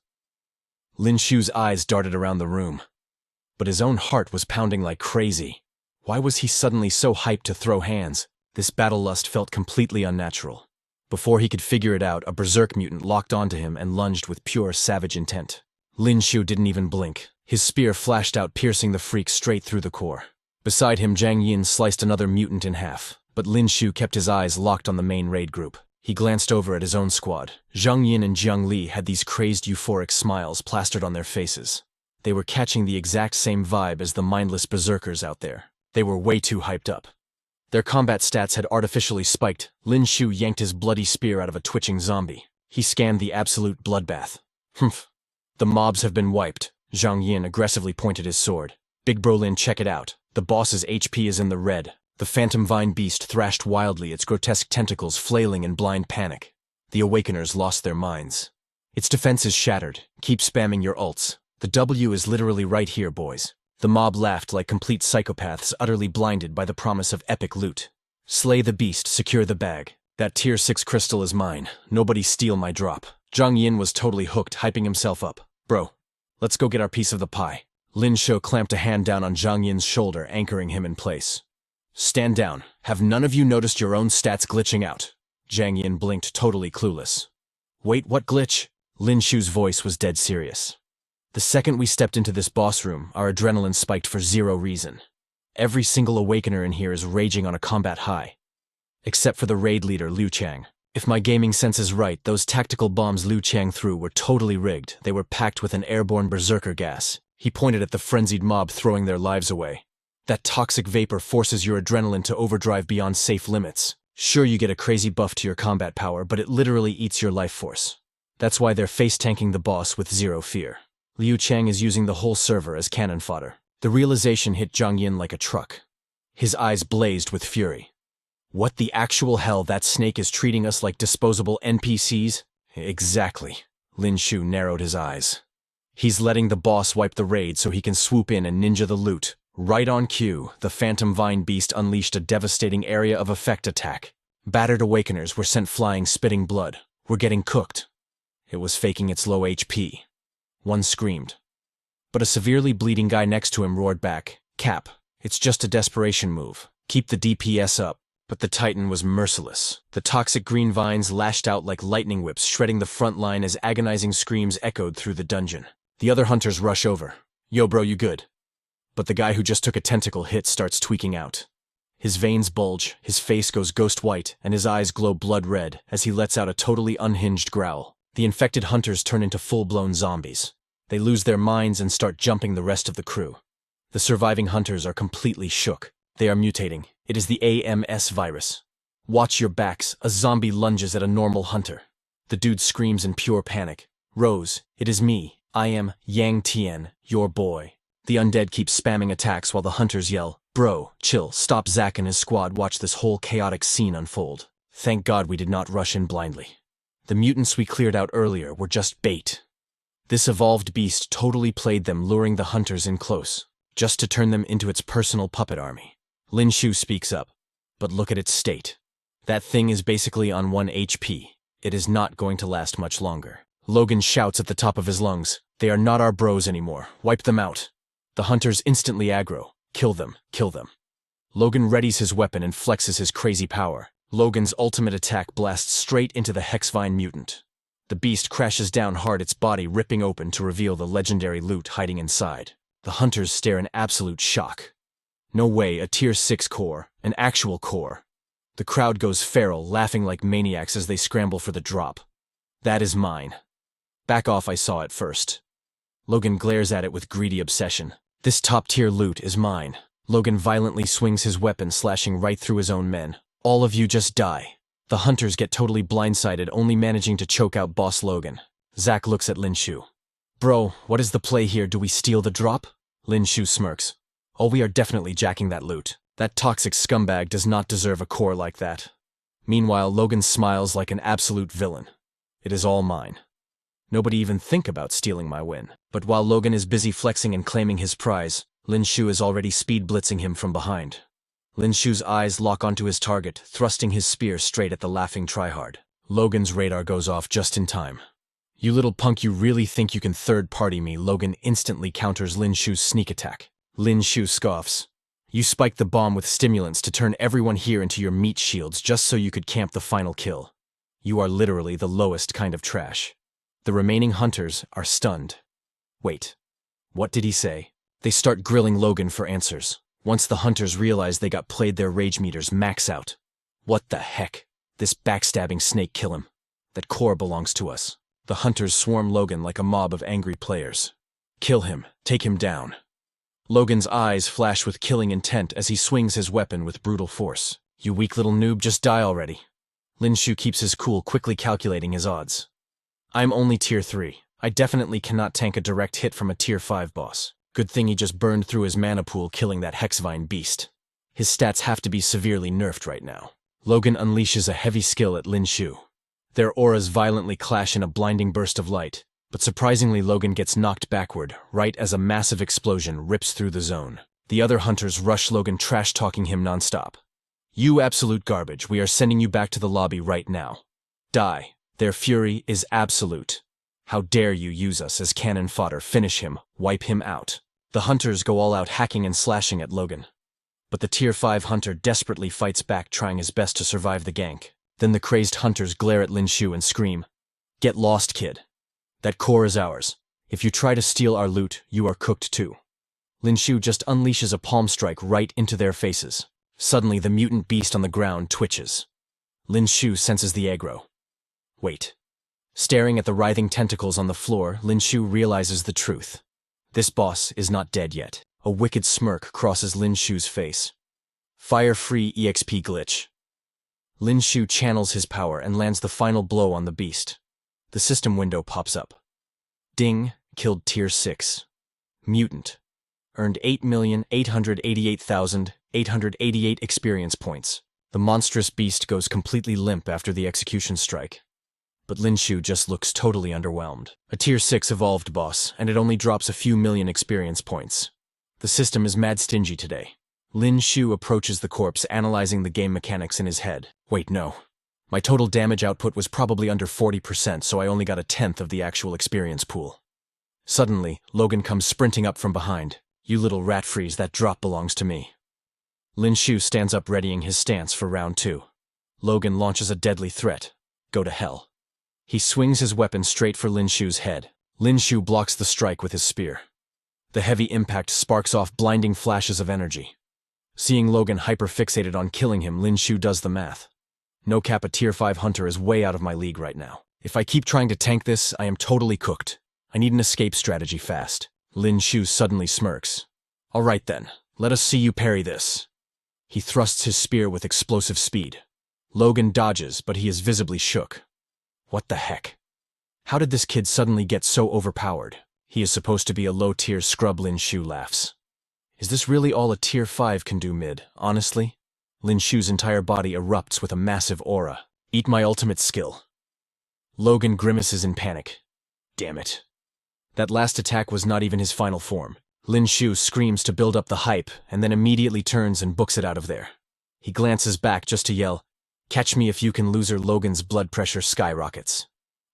Lin Xiu's eyes darted around the room. But his own heart was pounding like crazy. Why was he suddenly so hyped to throw hands? This battle lust felt completely unnatural. Before he could figure it out, a berserk mutant locked onto him and lunged with pure savage intent. Lin Xiu didn't even blink. His spear flashed out, piercing the freak straight through the core. Beside him, Zhang Yin sliced another mutant in half, but Lin Xiu kept his eyes locked on the main raid group. He glanced over at his own squad. Zhang Yin and Jiang Li had these crazed euphoric smiles plastered on their faces. They were catching the exact same vibe as the mindless berserkers out there. They were way too hyped up. Their combat stats had artificially spiked. Lin Xiu yanked his bloody spear out of a twitching zombie. He scanned the absolute bloodbath. "Humph. The mobs have been wiped." Zhang Yin aggressively pointed his sword. "Big Bro Lin, check it out. The boss's HP is in the red." The phantom vine beast thrashed wildly, its grotesque tentacles flailing in blind panic. The Awakeners lost their minds. "Its defense is shattered. Keep spamming your ults. The W is literally right here, boys." The mob laughed like complete psychopaths, utterly blinded by the promise of epic loot. "Slay the beast, secure the bag. That tier 6 crystal is mine. Nobody steal my drop." Zhang Yin was totally hooked, hyping himself up. "Bro, let's go get our piece of the pie." Lin Xiu clamped a hand down on Zhang Yin's shoulder, anchoring him in place. "Stand down. Have none of you noticed your own stats glitching out?" Zhang Yin blinked, totally clueless. "Wait, what glitch?" Lin Xiu's voice was dead serious. "The second we stepped into this boss room, our adrenaline spiked for 0 reason. Every single Awakener in here is raging on a combat high. Except for the raid leader, Liu Qiang. If my gaming sense is right, those tactical bombs Liu Qiang threw were totally rigged. They were packed with an airborne berserker gas." He pointed at the frenzied mob throwing their lives away. "That toxic vapor forces your adrenaline to overdrive beyond safe limits. Sure, you get a crazy buff to your combat power, but it literally eats your life force. That's why they're face-tanking the boss with 0 fear. Liu Qiang is using the whole server as cannon fodder." The realization hit Zhang Yin like a truck. His eyes blazed with fury. "What the actual hell? That snake is treating us like disposable NPCs?" "Exactly." Lin Xiu narrowed his eyes. "He's letting the boss wipe the raid so he can swoop in and ninja the loot." Right on cue, the phantom vine beast unleashed a devastating area of effect attack. Battered Awakeners were sent flying, spitting blood. "We're getting cooked." It was faking its low HP. One screamed. But a severely bleeding guy next to him roared back, "Cap, it's just a desperation move. Keep the DPS up." But the Titan was merciless. The toxic green vines lashed out like lightning whips, shredding the front line as agonizing screams echoed through the dungeon. The other hunters rush over. "Yo bro, you good?" But the guy who just took a tentacle hit starts tweaking out. His veins bulge, his face goes ghost white, and his eyes glow blood red as he lets out a totally unhinged growl. The infected hunters turn into full-blown zombies. They lose their minds and start jumping the rest of the crew. The surviving hunters are completely shook. They are mutating. It is the AMS virus. "Watch your backs." A zombie lunges at a normal hunter. The dude screams in pure panic. "Rose, it is me. I am Yang Tian, your boy." The undead keep spamming attacks while the hunters yell, "Bro, chill, stop." Zack and his squad watch this whole chaotic scene unfold. Thank God we did not rush in blindly. The mutants we cleared out earlier were just bait. This evolved beast totally played them, luring the hunters in close, just to turn them into its personal puppet army. Lin Xiu speaks up. "But look at its state. That thing is basically on 1 HP. It is not going to last much longer." Logan shouts at the top of his lungs, "They are not our bros anymore. Wipe them out." The hunters instantly aggro. "Kill them, kill them." Logan readies his weapon and flexes his crazy power. Logan's ultimate attack blasts straight into the Hexvine mutant. The beast crashes down hard, its body ripping open to reveal the legendary loot hiding inside. The hunters stare in absolute shock. No way, a tier 6 core, an actual core. The crowd goes feral, laughing like maniacs as they scramble for the drop. That is mine. Back off, I saw it first. Logan glares at it with greedy obsession. This top-tier loot is mine. Logan violently swings his weapon, slashing right through his own men. All of you just die. The hunters get totally blindsided, only managing to choke out Boss Logan. Zack looks at Lin Xiu. Bro, what is the play here? Do we steal the drop? Lin Xiu smirks. Oh, we are definitely jacking that loot. That toxic scumbag does not deserve a core like that. Meanwhile, Logan smiles like an absolute villain. It is all mine. Nobody even think about stealing my win. But while Logan is busy flexing and claiming his prize, Lin Xiu is already speed blitzing him from behind. Lin Xiu's eyes lock onto his target, thrusting his spear straight at the laughing tryhard. Logan's radar goes off just in time. You little punk, you really think you can third-party me? Logan instantly counters Lin Xiu's sneak attack. Lin Xiu scoffs. You spiked the bomb with stimulants to turn everyone here into your meat shields just so you could camp the final kill. You are literally the lowest kind of trash. The remaining hunters are stunned. Wait, what did he say? They start grilling Logan for answers. Once the hunters realize they got played, their rage meters max out. What the heck? This backstabbing snake, kill him. That core belongs to us. The hunters swarm Logan like a mob of angry players. Kill him, take him down. Logan's eyes flash with killing intent as he swings his weapon with brutal force. You weak little noob, just die already. Lin Xiu keeps his cool, quickly calculating his odds. I'm only tier 3. I definitely cannot tank a direct hit from a tier 5 boss. Good thing he just burned through his mana pool killing that Hexvine beast. His stats have to be severely nerfed right now. Logan unleashes a heavy skill at Lin Xiu. Their auras violently clash in a blinding burst of light, but surprisingly Logan gets knocked backward, right as a massive explosion rips through the zone. The other hunters rush Logan, trash-talking him nonstop. You absolute garbage, we are sending you back to the lobby right now. Die. Their fury is absolute. How dare you use us as cannon fodder? Finish him, wipe him out. The hunters go all out, hacking and slashing at Logan. But the tier 5 hunter desperately fights back, trying his best to survive the gank. Then the crazed hunters glare at Lin Xiu and scream, "Get lost, kid. That core is ours. If you try to steal our loot, you are cooked too." Lin Xiu just unleashes a palm strike right into their faces. Suddenly, the mutant beast on the ground twitches. Lin Xiu senses the aggro. Wait. Staring at the writhing tentacles on the floor, Lin Xiu realizes the truth. This boss is not dead yet. A wicked smirk crosses Lin Xiu's face. Fire-free EXP glitch. Lin Xiu channels his power and lands the final blow on the beast. The system window pops up. Ding, killed tier 6. Mutant. Earned 8,888,888 experience points. The monstrous beast goes completely limp after the execution strike. But Lin Xiu just looks totally underwhelmed. A tier 6 evolved boss, and it only drops a few million experience points. The system is mad stingy today. Lin Xiu approaches the corpse, analyzing the game mechanics in his head. Wait, no. My total damage output was probably under 40%, so I only got a tenth of the actual experience pool. Suddenly, Logan comes sprinting up from behind. You little rat freeze, that drop belongs to me. Lin Xiu stands up, readying his stance for round 2. Logan launches a deadly threat. Go to hell. He swings his weapon straight for Lin Xiu's head. Lin Xiu blocks the strike with his spear. The heavy impact sparks off blinding flashes of energy. Seeing Logan hyper-fixated on killing him, Lin Xiu does the math. No cap, a tier 5 hunter is way out of my league right now. If I keep trying to tank this, I am totally cooked. I need an escape strategy fast. Lin Xiu suddenly smirks. Alright then, let us see you parry this. He thrusts his spear with explosive speed. Logan dodges, but he is visibly shook. What the heck? How did this kid suddenly get so overpowered? He is supposed to be a low-tier scrub. Lin Xiu laughs. Is this really all a tier 5 can do mid, honestly? Lin Xiu's entire body erupts with a massive aura. Eat my ultimate skill. Logan grimaces in panic. Damn it. That last attack was not even his final form. Lin Xiu screams to build up the hype, and then immediately turns and books it out of there. He glances back just to yell, "Catch me if you can, loser." Logan's blood pressure skyrockets.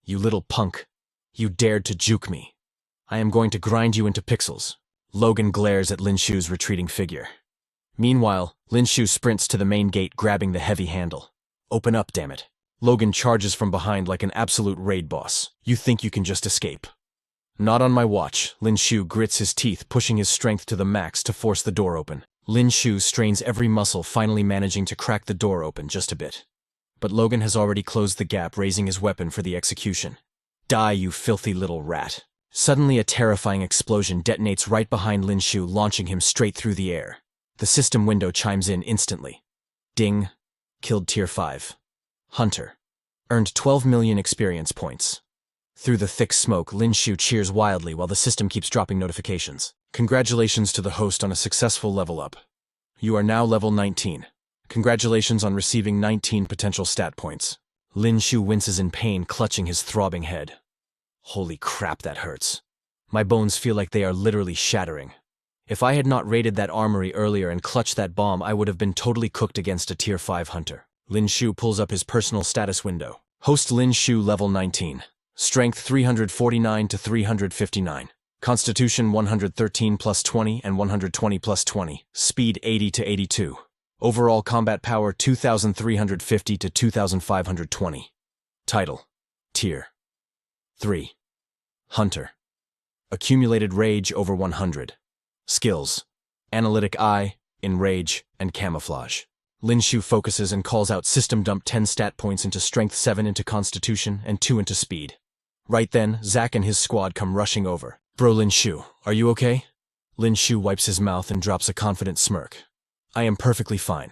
You little punk. You dared to juke me. I am going to grind you into pixels. Logan glares at Lin Xiu's retreating figure. Meanwhile, Lin Xiu sprints to the main gate, grabbing the heavy handle. Open up, damn it. Logan charges from behind like an absolute raid boss. You think you can just escape? Not on my watch. Lin Xiu grits his teeth, pushing his strength to the max to force the door open. Lin Xiu strains every muscle, finally managing to crack the door open just a bit. But Logan has already closed the gap, raising his weapon for the execution. Die, you filthy little rat. Suddenly, a terrifying explosion detonates right behind Lin Xiu, launching him straight through the air. The system window chimes in instantly. Ding. Killed Tier 5. Hunter. Earned 12 million experience points. Through the thick smoke, Lin Xiu cheers wildly while the system keeps dropping notifications. Congratulations to the host on a successful level up. You are now level 19. Congratulations on receiving 19 potential stat points. Lin Xiu winces in pain, clutching his throbbing head. Holy crap, that hurts. My bones feel like they are literally shattering. If I had not raided that armory earlier and clutched that bomb, I would have been totally cooked against a Tier 5 hunter. Lin Xiu pulls up his personal status window. Host Lin Xiu level 19. Strength 349 to 359. Constitution 113 plus 20 and 120 plus 20. Speed 80 to 82. Overall combat power 2350 to 2520. Title. Tier 3. Hunter. Accumulated rage over 100. Skills. Analytic Eye, Enrage, and Camouflage. Lin Xiu focuses and calls out system dump 10 stat points into Strength, 7 into Constitution, and 2 into Speed. Right then, Zack and his squad come rushing over. Bro, Lin Xiu, are you okay? Lin Xiu wipes his mouth and drops a confident smirk. I am perfectly fine.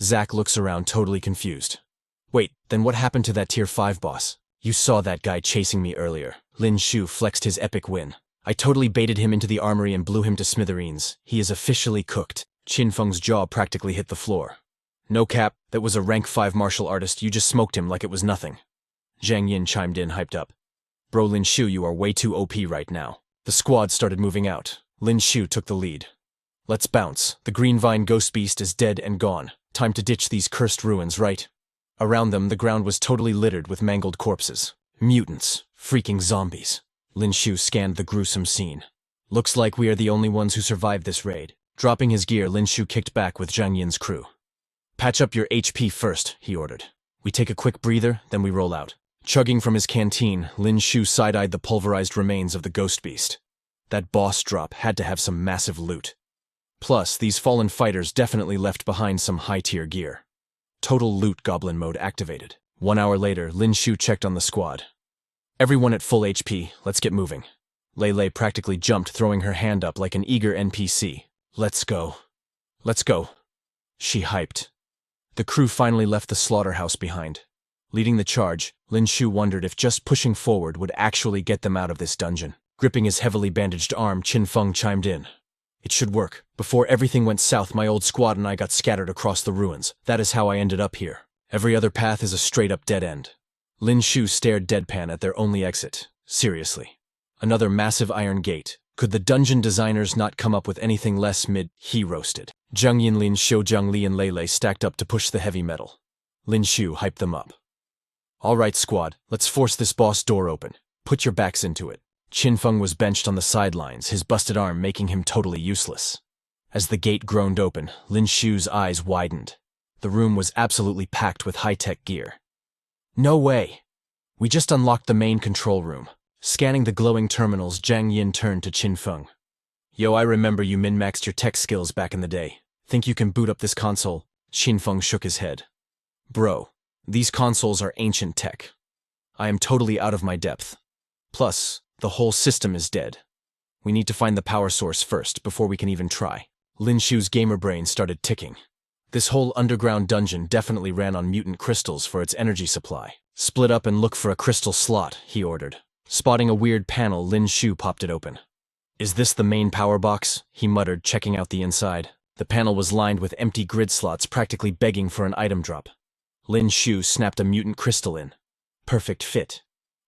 Zack looks around, totally confused. Wait, then what happened to that Tier 5 boss? You saw that guy chasing me earlier. Lin Xiu flexed his epic win. I totally baited him into the armory and blew him to smithereens. He is officially cooked. Qin Feng's jaw practically hit the floor. No cap, that was a rank 5 martial artist. You just smoked him like it was nothing. Zhang Yin chimed in, hyped up. Bro, Lin Xiu, you are way too OP right now. The squad started moving out. Lin Xiu took the lead. Let's bounce. The Green Vine Ghost Beast is dead and gone. Time to ditch these cursed ruins, right? Around them, the ground was totally littered with mangled corpses. Mutants. Freaking zombies. Lin Xiu scanned the gruesome scene. Looks like we are the only ones who survived this raid. Dropping his gear, Lin Xiu kicked back with Zhang Yin's crew. Patch up your HP first, he ordered. We take a quick breather, then we roll out. Chugging from his canteen, Lin Xiu side-eyed the pulverized remains of the ghost beast. That boss drop had to have some massive loot. Plus, these fallen fighters definitely left behind some high-tier gear. Total loot goblin mode activated. 1 hour later, Lin Xiu checked on the squad. Everyone at full HP, let's get moving. Lei practically jumped, throwing her hand up like an eager NPC. Let's go. Let's go. She hyped. The crew finally left the slaughterhouse behind. Leading the charge, Lin Xiu wondered if just pushing forward would actually get them out of this dungeon. Gripping his heavily bandaged arm, Qin Feng chimed in. It should work. Before everything went south, my old squad and I got scattered across the ruins. That is how I ended up here. Every other path is a straight-up dead end. Lin Xiu stared deadpan at their only exit. Seriously. Another massive iron gate. Could the dungeon designers not come up with anything less mid? He roasted. Zhang Yin, Lin Xiu, Zhang Li, and Lei stacked up to push the heavy metal. Lin Xiu hyped them up. All right, squad, let's force this boss door open. Put your backs into it. Qin Feng was benched on the sidelines, his busted arm making him totally useless. As the gate groaned open, Lin Xiu's eyes widened. The room was absolutely packed with high-tech gear. No way! We just unlocked the main control room. Scanning the glowing terminals, Zhang Yin turned to Qin Feng. Yo, I remember you min-maxed your tech skills back in the day. Think you can boot up this console? Qin Feng shook his head. Bro, these consoles are ancient tech. I am totally out of my depth. Plus, the whole system is dead. We need to find the power source first before we can even try. Lin Xiu's gamer brain started ticking. This whole underground dungeon definitely ran on mutant crystals for its energy supply. Split up and look for a crystal slot, he ordered. Spotting a weird panel, Lin Xiu popped it open. Is this the main power box? He muttered, checking out the inside. The panel was lined with empty grid slots, practically begging for an item drop. Lin Xiu snapped a mutant crystal in. Perfect fit.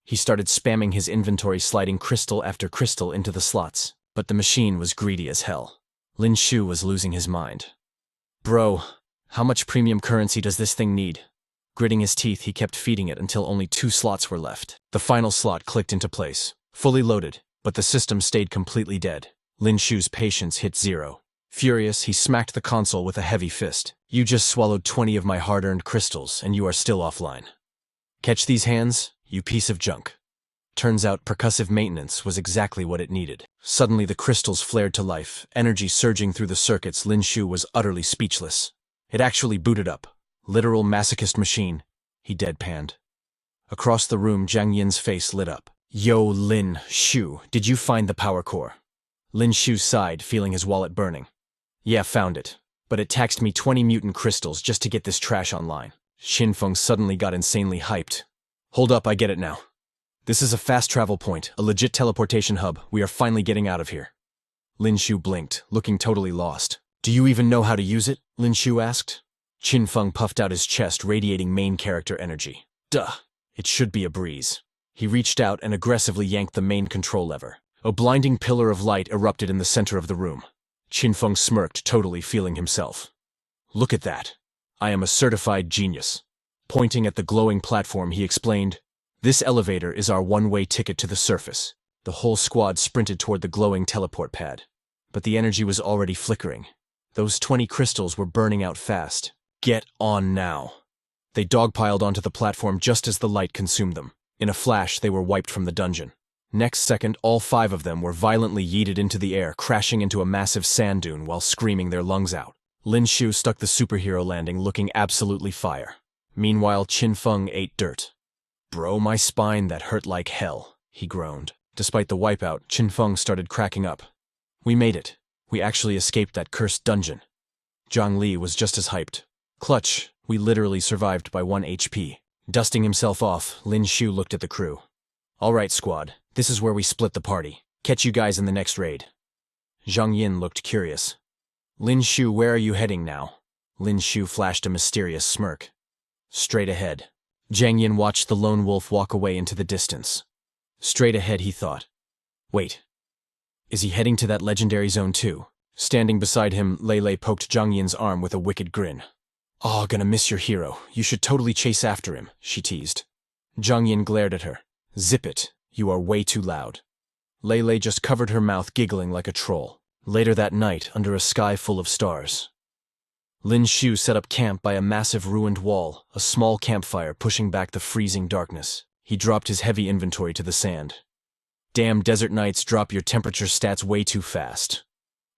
He started spamming his inventory, sliding crystal after crystal into the slots. But the machine was greedy as hell. Lin Xiu was losing his mind. Bro, how much premium currency does this thing need? Gritting his teeth, he kept feeding it until only 2 slots were left. The final slot clicked into place, fully loaded, but the system stayed completely dead. Lin Xiu's patience hit 0. Furious, he smacked the console with a heavy fist. You just swallowed 20 of my hard-earned crystals, and you are still offline. Catch these hands, you piece of junk. Turns out percussive maintenance was exactly what it needed. Suddenly the crystals flared to life, energy surging through the circuits. Lin Xiu was utterly speechless. It actually booted up. Literal masochist machine. He deadpanned. Across the room, Jiang Yin's face lit up. Yo, Lin Xiu, did you find the power core? Lin Xiu sighed, feeling his wallet burning. Yeah, found it. But it taxed me 20 mutant crystals just to get this trash online. Xinfeng suddenly got insanely hyped. Hold up, I get it now. This is a fast travel point, a legit teleportation hub. We are finally getting out of here. Lin Xiu blinked, looking totally lost. Do you even know how to use it? Lin Xiu asked. Xinfeng puffed out his chest, radiating main character energy. Duh. It should be a breeze. He reached out and aggressively yanked the main control lever. A blinding pillar of light erupted in the center of the room. Xinfeng smirked, totally feeling himself. Look at that. I am a certified genius. Pointing at the glowing platform, he explained, this elevator is our one-way ticket to the surface. The whole squad sprinted toward the glowing teleport pad. But the energy was already flickering. Those 20 crystals were burning out fast. Get on now. They dogpiled onto the platform just as the light consumed them. In a flash, they were wiped from the dungeon. Next second, all 5 of them were violently yeeted into the air, crashing into a massive sand dune while screaming their lungs out. Lin Xiu stuck the superhero landing, looking absolutely fire. Meanwhile, Xinfeng ate dirt. Bro, my spine, that hurt like hell, he groaned. Despite the wipeout, Xinfeng started cracking up. We made it. We actually escaped that cursed dungeon. Zhang Li was just as hyped. Clutch, we literally survived by 1 HP. Dusting himself off, Lin Xiu looked at the crew. All right, squad, this is where we split the party. Catch you guys in the next raid. Zhang Yin looked curious. Lin Xiu, where are you heading now? Lin Xiu flashed a mysterious smirk. Straight ahead. Jiang Yin watched the lone wolf walk away into the distance. Straight ahead, he thought. Wait. Is he heading to that legendary zone too? Standing beside him, Lei Lei poked Zhang Yin's arm with a wicked grin. Oh, gonna miss your hero. You should totally chase after him, she teased. Zhang Yin glared at her. Zip it. You are way too loud. Lei Lei just covered her mouth, giggling like a troll. Later that night, under a sky full of stars, Lin Xiu set up camp by a massive ruined wall, a small campfire pushing back the freezing darkness. He dropped his heavy inventory to the sand. Damn, desert nights drop your temperature stats way too fast.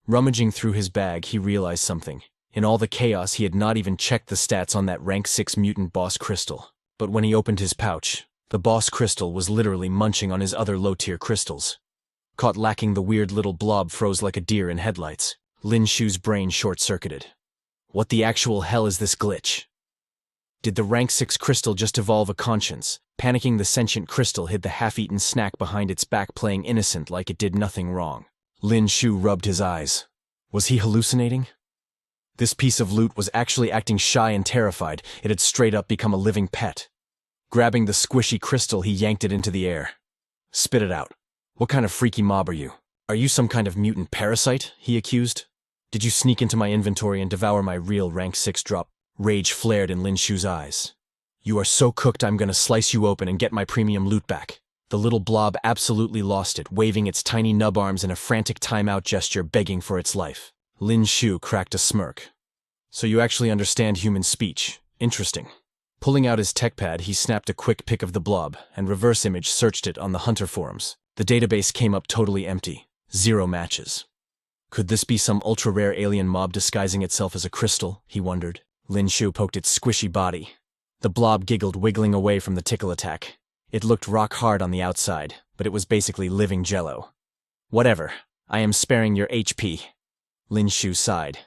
Rummaging through his bag, he realized something. In all the chaos, he had not even checked the stats on that rank 6 mutant boss crystal. But when he opened his pouch, the boss crystal was literally munching on his other low-tier crystals. Caught lacking, the weird little blob froze like a deer in headlights. Lin Xiu's brain short-circuited. What the actual hell is this glitch? Did the rank 6 crystal just evolve a conscience? Panicking, the sentient crystal hid the half-eaten snack behind its back, playing innocent like it did nothing wrong. Lin Xiu rubbed his eyes. Was he hallucinating? This piece of loot was actually acting shy and terrified. It had straight up become a living pet. Grabbing the squishy crystal, he yanked it into the air. Spit it out. What kind of freaky mob are you? Are you some kind of mutant parasite? He accused. Did you sneak into my inventory and devour my real rank 6 drop? Rage flared in Lin Xiu's eyes. You are so cooked, I'm gonna slice you open and get my premium loot back. The little blob absolutely lost it, waving its tiny nub arms in a frantic timeout gesture, begging for its life. Lin Xiu cracked a smirk. So you actually understand human speech. Interesting. Pulling out his tech pad, he snapped a quick pic of the blob and reverse image searched it on the Hunter forums. The database came up totally empty. 0 matches. Could this be some ultra-rare alien mob disguising itself as a crystal? He wondered. Lin Xiu poked its squishy body. The blob giggled, wiggling away from the tickle attack. It looked rock hard on the outside, but it was basically living jello. Whatever. I am sparing your HP. Lin Xiu sighed.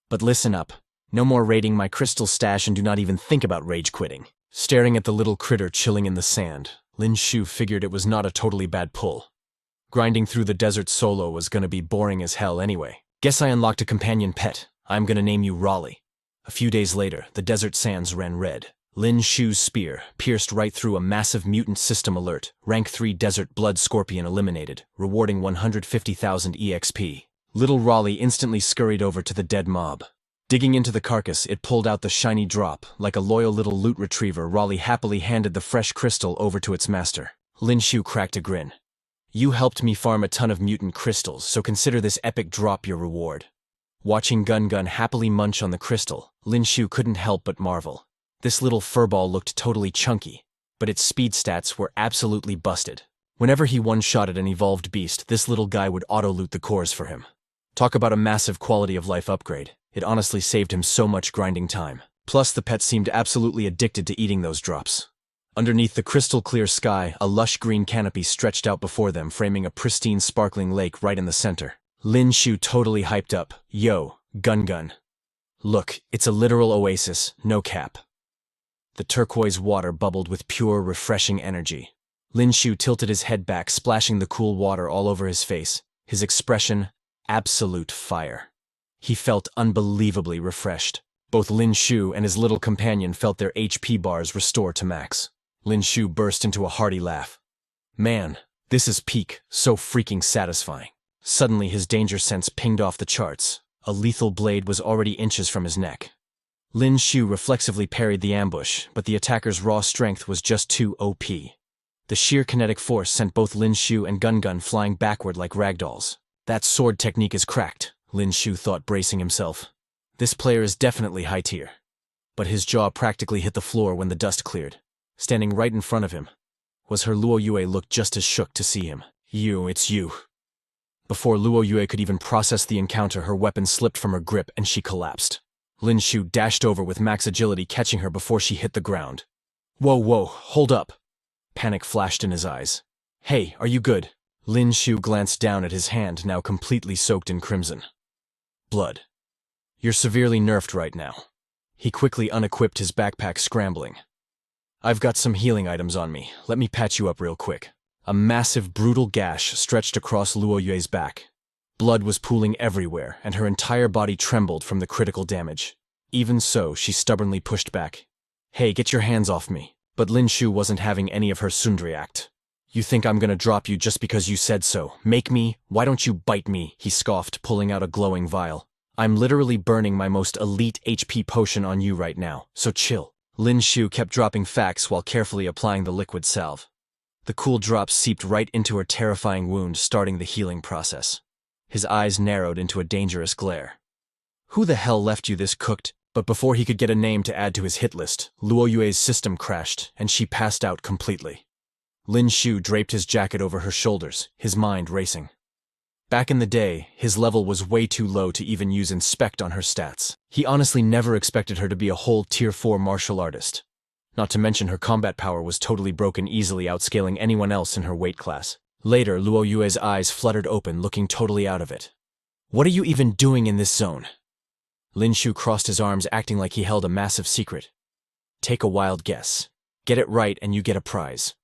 But listen up. No more raiding my crystal stash, and do not even think about rage quitting. Staring at the little critter chilling in the sand, Lin Xiu figured it was not a totally bad pull. Grinding through the desert solo was gonna be boring as hell anyway. Guess I unlocked a companion pet. I'm gonna name you Raleigh. A few days later, the desert sands ran red. Lin Xiu's spear pierced right through a massive mutant system alert. Rank 3 desert blood scorpion eliminated, rewarding 150,000 EXP. Little Raleigh instantly scurried over to the dead mob. Digging into the carcass, it pulled out the shiny drop. Like a loyal little loot retriever, Raleigh happily handed the fresh crystal over to its master. Lin Xiu cracked a grin. You helped me farm a ton of mutant crystals, so consider this epic drop your reward. Watching Gun Gun happily munch on the crystal, Lin Xiu couldn't help but marvel. This little furball looked totally chunky, but its speed stats were absolutely busted. Whenever he one-shotted an evolved beast, this little guy would auto-loot the cores for him. Talk about a massive quality of life upgrade. It honestly saved him so much grinding time. Plus, the pet seemed absolutely addicted to eating those drops. Underneath the crystal-clear sky, a lush green canopy stretched out before them, framing a pristine, sparkling lake right in the center. Lin Xiu totally hyped up. Yo, Gun Gun. Look, it's a literal oasis, no cap. The turquoise water bubbled with pure, refreshing energy. Lin Xiu tilted his head back, splashing the cool water all over his face. His expression, absolute fire. He felt unbelievably refreshed. Both Lin Xiu and his little companion felt their HP bars restore to max. Lin Xiu burst into a hearty laugh. Man, this is peak, so freaking satisfying. Suddenly his danger sense pinged off the charts. A lethal blade was already inches from his neck. Lin Xiu reflexively parried the ambush, but the attacker's raw strength was just too OP. The sheer kinetic force sent both Lin Xiu and Gun Gun flying backward like ragdolls. That sword technique is cracked, Lin Xiu thought, bracing himself. This player is definitely high tier. But his jaw practically hit the floor when the dust cleared. Standing right in front of him was her Luo Yue, looked just as shook to see him. You, it's you. Before Luo Yue could even process the encounter, her weapon slipped from her grip and she collapsed. Lin Xiu dashed over with max agility, catching her before she hit the ground. Whoa, hold up. Panic flashed in his eyes. Hey, are you good? Lin Xiu glanced down at his hand, now completely soaked in crimson. Blood. You're severely nerfed right now. He quickly unequipped his backpack, scrambling. I've got some healing items on me. Let me patch you up real quick. A massive, brutal gash stretched across Luo Yue's back. Blood was pooling everywhere, and her entire body trembled from the critical damage. Even so, she stubbornly pushed back. Hey, get your hands off me. But Lin Xiu wasn't having any of her tsundere act. You think I'm gonna drop you just because you said so? Make me? Why don't you bite me? He scoffed, pulling out a glowing vial. I'm literally burning my most elite HP potion on you right now, so chill. Lin Xiu kept dropping facts while carefully applying the liquid salve. The cool drops seeped right into her terrifying wound, starting the healing process. His eyes narrowed into a dangerous glare. Who the hell left you this cooked? But before he could get a name to add to his hit list, Luo Yue's system crashed, and she passed out completely. Lin Xiu draped his jacket over her shoulders, his mind racing. Back in the day, his level was way too low to even use Inspect on her stats. He honestly never expected her to be a whole Tier 4 martial artist. Not to mention her combat power was totally broken, easily outscaling anyone else in her weight class. Later, Luo Yue's eyes fluttered open, looking totally out of it. What are you even doing in this zone? Lin Xiu crossed his arms, acting like he held a massive secret. Take a wild guess. Get it right and you get a prize.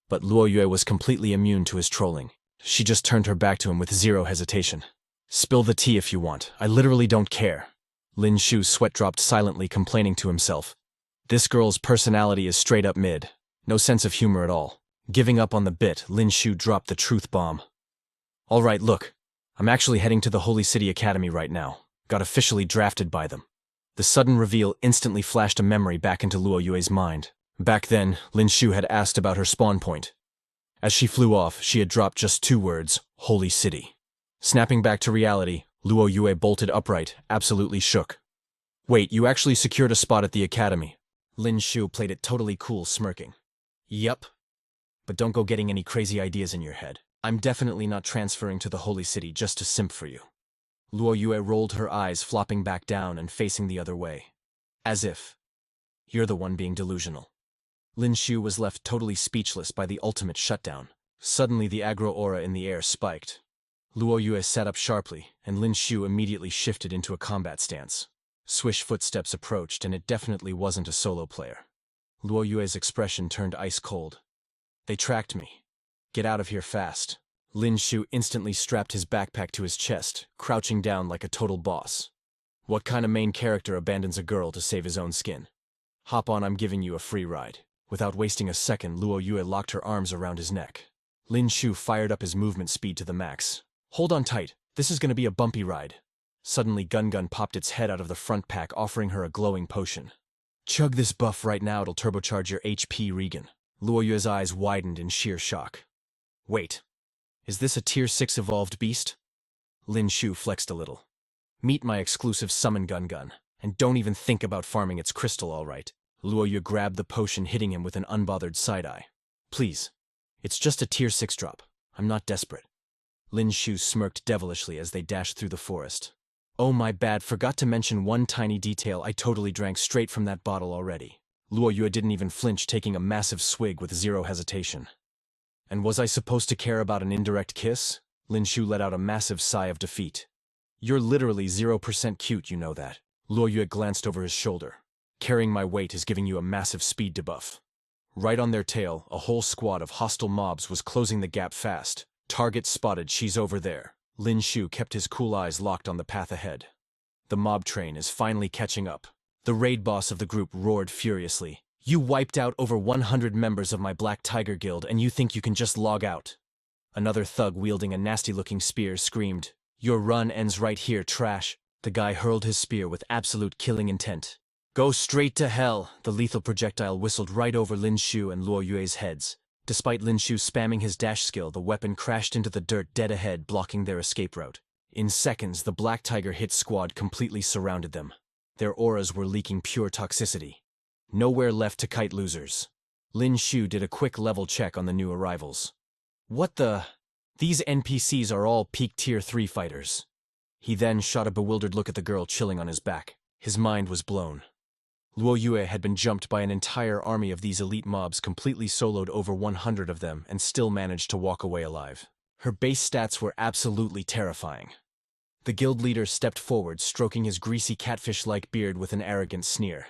But Luo Yue was completely immune to his trolling. She just turned her back to him with zero hesitation. Spill the tea if you want. I literally don't care. Lin Xiu's sweat dropped silently, complaining to himself. This girl's personality is straight up mid. No sense of humor at all. Giving up on the bit, Lin Xiu dropped the truth bomb. All right, look. I'm actually heading to the Holy City Academy right now. Got officially drafted by them. The sudden reveal instantly flashed a memory back into Luo Yue's mind. Back then, Lin Xiu had asked about her spawn point. As she flew off, she had dropped just 2 words, Holy City. Snapping back to reality, Luo Yue bolted upright, absolutely shook. Wait, you actually secured a spot at the academy? Lin Xiu played it totally cool, smirking. Yup. But don't go getting any crazy ideas in your head. I'm definitely not transferring to the Holy City just to simp for you. Luo Yue rolled her eyes, flopping back down and facing the other way. As if. You're the one being delusional. Lin Xiu was left totally speechless by the ultimate shutdown. Suddenly the aggro aura in the air spiked. Luo Yue sat up sharply, and Lin Xiu immediately shifted into a combat stance. Swish footsteps approached, and it definitely wasn't a solo player. Luo Yue's expression turned ice cold. They tracked me. Get out of here fast. Lin Xiu instantly strapped his backpack to his chest, crouching down like a total boss. What kind of main character abandons a girl to save his own skin? Hop on, I'm giving you a free ride. Without wasting a second, Luo Yue locked her arms around his neck. Lin Xiu fired up his movement speed to the max. Hold on tight, this is gonna be a bumpy ride. Suddenly Gun Gun popped its head out of the front pack, offering her a glowing potion. Chug this buff right now, it'll turbocharge your HP regen. Luo Yue's eyes widened in sheer shock. Wait. Is this a Tier 6 evolved beast? Lin Xiu flexed a little. Meet my exclusive summon gun. And don't even think about farming its crystal, alright? Luo Yue grabbed the potion, hitting him with an unbothered side-eye. Please. It's just a tier 6 drop. I'm not desperate. Lin Xiu smirked devilishly as they dashed through the forest. Oh my bad, forgot to mention one tiny detail. I totally drank straight from that bottle already. Luo Yue didn't even flinch, taking a massive swig with zero hesitation. And was I supposed to care about an indirect kiss? Lin Xiu let out a massive sigh of defeat. You're literally 0% cute, you know that. Luo Yue glanced over his shoulder. Carrying my weight is giving you a massive speed debuff. Right on their tail, a whole squad of hostile mobs was closing the gap fast. Target spotted, she's over there. Lin Xiu kept his cool eyes locked on the path ahead. The mob train is finally catching up. The raid boss of the group roared furiously. You wiped out over 100 members of my Black Tiger Guild and you think you can just log out? Another thug wielding a nasty-looking spear screamed, Your run ends right here, trash. The guy hurled his spear with absolute killing intent. Go straight to hell! The lethal projectile whistled right over Lin Xiu and Luo Yue's heads. Despite Lin Xiu spamming his dash skill, the weapon crashed into the dirt dead ahead, blocking their escape route. In seconds, the Black Tiger hit squad completely surrounded them. Their auras were leaking pure toxicity. Nowhere left to kite losers. Lin Xiu did a quick level check on the new arrivals. What the? These NPCs are all peak tier 3 fighters. He then shot a bewildered look at the girl chilling on his back. His mind was blown. Luo Yue had been jumped by an entire army of these elite mobs, completely soloed over 100 of them, and still managed to walk away alive. Her base stats were absolutely terrifying. The guild leader stepped forward, stroking his greasy catfish-like beard with an arrogant sneer.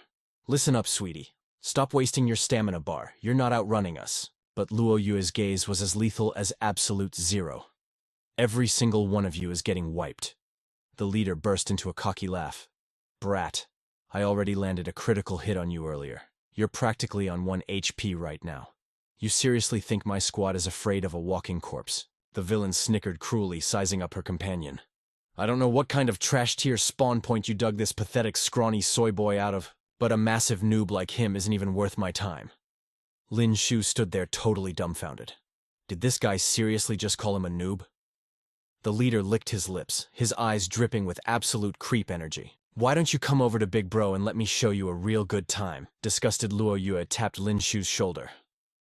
Listen up, sweetie. Stop wasting your stamina bar. You're not outrunning us. But Luo Yue's gaze was as lethal as absolute zero. Every single one of you is getting wiped. The leader burst into a cocky laugh. Brat, I already landed a critical hit on you earlier. You're practically on 1 HP right now. You seriously think my squad is afraid of a walking corpse? The villain snickered cruelly, sizing up her companion. I don't know what kind of trash tier spawn point you dug this pathetic scrawny soy boy out of, but a massive noob like him isn't even worth my time. Lin Xiu stood there totally dumbfounded. Did this guy seriously just call him a noob? The leader licked his lips, his eyes dripping with absolute creep energy. Why don't you come over to Big Bro and let me show you a real good time? Disgusted Luo Yue tapped Lin Xiu's shoulder.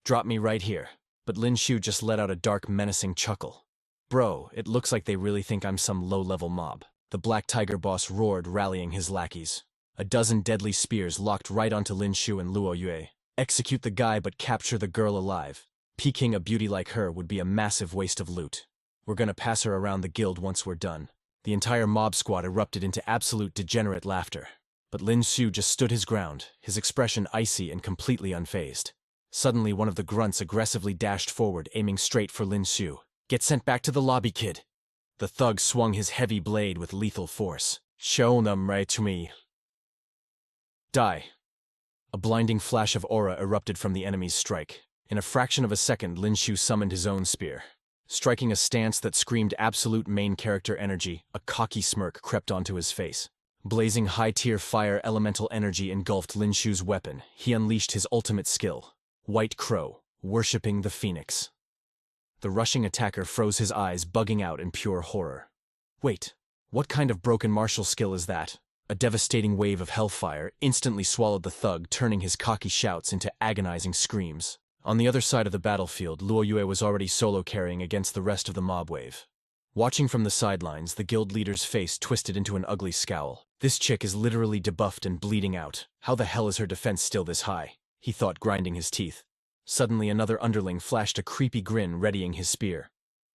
Drop me right here. But Lin Xiu just let out a dark, menacing chuckle. Bro, it looks like they really think I'm some low-level mob. The Black Tiger boss roared, rallying his lackeys. A dozen deadly spears locked right onto Lin Xiu and Luo Yue. Execute the guy but capture the girl alive. Peking a beauty like her would be a massive waste of loot. We're gonna pass her around the guild once we're done. The entire mob squad erupted into absolute degenerate laughter. But Lin Xiu just stood his ground, his expression icy and completely unfazed. Suddenly one of the grunts aggressively dashed forward, aiming straight for Lin Xiu. Get sent back to the lobby, kid. The thug swung his heavy blade with lethal force. Show them right to me. Die. A blinding flash of aura erupted from the enemy's strike. In a fraction of a second, Lin Xiu summoned his own spear. Striking a stance that screamed absolute main character energy, a cocky smirk crept onto his face. Blazing high-tier fire elemental energy engulfed Lin Xiu's weapon. He unleashed his ultimate skill. White Crow, worshipping the Phoenix. The rushing attacker froze his eyes, bugging out in pure horror. Wait, what kind of broken martial skill is that? A devastating wave of hellfire instantly swallowed the thug, turning his cocky shouts into agonizing screams. On the other side of the battlefield, Luo Yue was already solo carrying against the rest of the mob wave. Watching from the sidelines, the guild leader's face twisted into an ugly scowl. This chick is literally debuffed and bleeding out. How the hell is her defense still this high? He thought, grinding his teeth. Suddenly another underling flashed a creepy grin, readying his spear.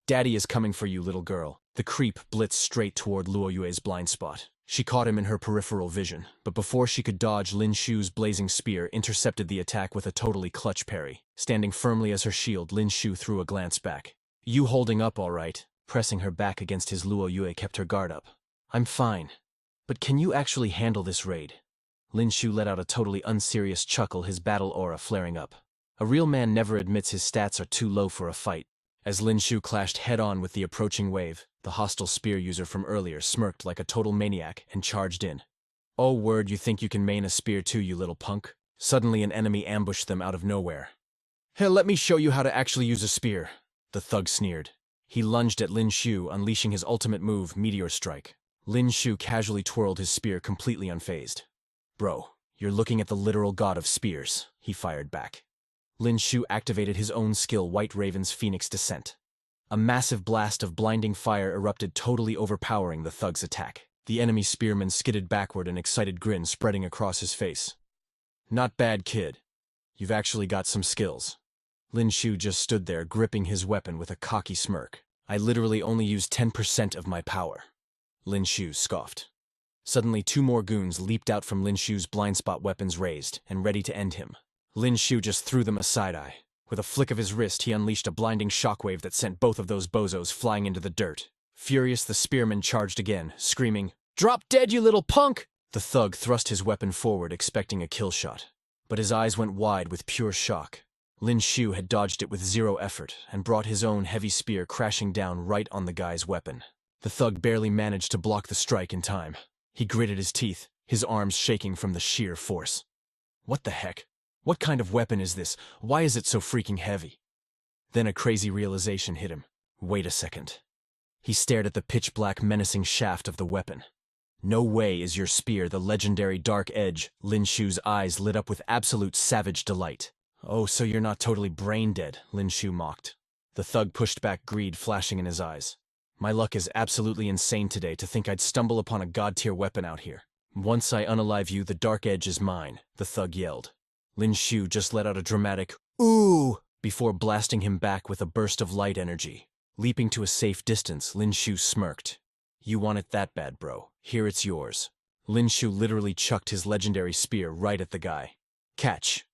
Daddy is coming for you, little girl. The creep blitzed straight toward Luo Yue's blind spot. She caught him in her peripheral vision, but before she could dodge, Lin Xiu's blazing spear intercepted the attack with a totally clutch parry. Standing firmly as her shield, Lin Xiu threw a glance back. You holding up all right? Pressing her back against his, Luo Yue kept her guard up. I'm fine. But can you actually handle this raid? Lin Xiu let out a totally unserious chuckle, his battle aura flaring up. A real man never admits his stats are too low for a fight. As Lin Xiu clashed head-on with the approaching wave, the hostile spear user from earlier smirked like a total maniac and charged in. Oh word, you think you can main a spear too, you little punk? Suddenly an enemy ambushed them out of nowhere. Hey, let me show you how to actually use a spear, the thug sneered. He lunged at Lin Xiu, unleashing his ultimate move, Meteor Strike. Lin Xiu casually twirled his spear completely unfazed. Bro, you're looking at the literal god of spears, he fired back. Lin Xiu activated his own skill, White Raven's Phoenix Descent. A massive blast of blinding fire erupted, totally overpowering the thug's attack. The enemy spearman skidded backward, an excited grin spreading across his face. Not bad, kid. You've actually got some skills. Lin Xiu just stood there, gripping his weapon with a cocky smirk. I literally only used 10% of my power. Lin Xiu scoffed. Suddenly, 2 more goons leaped out from Lin Xiu's blind spot, weapons raised and ready to end him. Lin Xiu just threw them a side-eye. With a flick of his wrist, he unleashed a blinding shockwave that sent both of those bozos flying into the dirt. Furious, the spearman charged again, screaming, "Drop dead, you little punk!" The thug thrust his weapon forward, expecting a kill shot. But his eyes went wide with pure shock. Lin Xiu had dodged it with 0 effort and brought his own heavy spear crashing down right on the guy's weapon. The thug barely managed to block the strike in time. He gritted his teeth, his arms shaking from the sheer force. What the heck? What kind of weapon is this? Why is it so freaking heavy? Then a crazy realization hit him. Wait a second. He stared at the pitch-black, menacing shaft of the weapon. No way is your spear the legendary Dark Edge. Lin Xiu's eyes lit up with absolute savage delight. Oh, so you're not totally brain-dead, Lin Xiu mocked. The thug pushed back, greed flashing in his eyes. My luck is absolutely insane today to think I'd stumble upon a god-tier weapon out here. Once I unalive you, the Dark Edge is mine, the thug yelled. Lin Xiu just let out a dramatic, "Ooh!" before blasting him back with a burst of light energy. Leaping to a safe distance, Lin Xiu smirked. You want it that bad, bro. Here it's yours. Lin Xiu literally chucked his legendary spear right at the guy. Catch.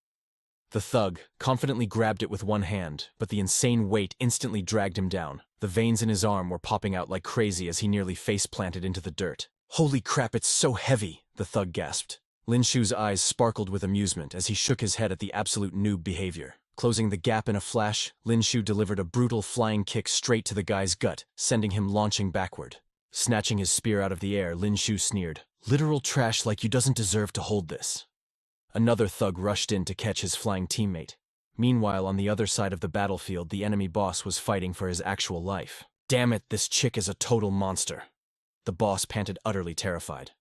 The thug confidently grabbed it with one hand, but the insane weight instantly dragged him down. The veins in his arm were popping out like crazy as he nearly face-planted into the dirt. Holy crap, it's so heavy, the thug gasped. Lin Xiu's eyes sparkled with amusement as he shook his head at the absolute noob behavior. Closing the gap in a flash, Lin Xiu delivered a brutal flying kick straight to the guy's gut, sending him launching backward. Snatching his spear out of the air, Lin Xiu sneered, "Literal trash, like you doesn't deserve to hold this." Another thug rushed in to catch his flying teammate. Meanwhile, on the other side of the battlefield, the enemy boss was fighting for his actual life. Damn it, this chick is a total monster. The boss panted, utterly terrified.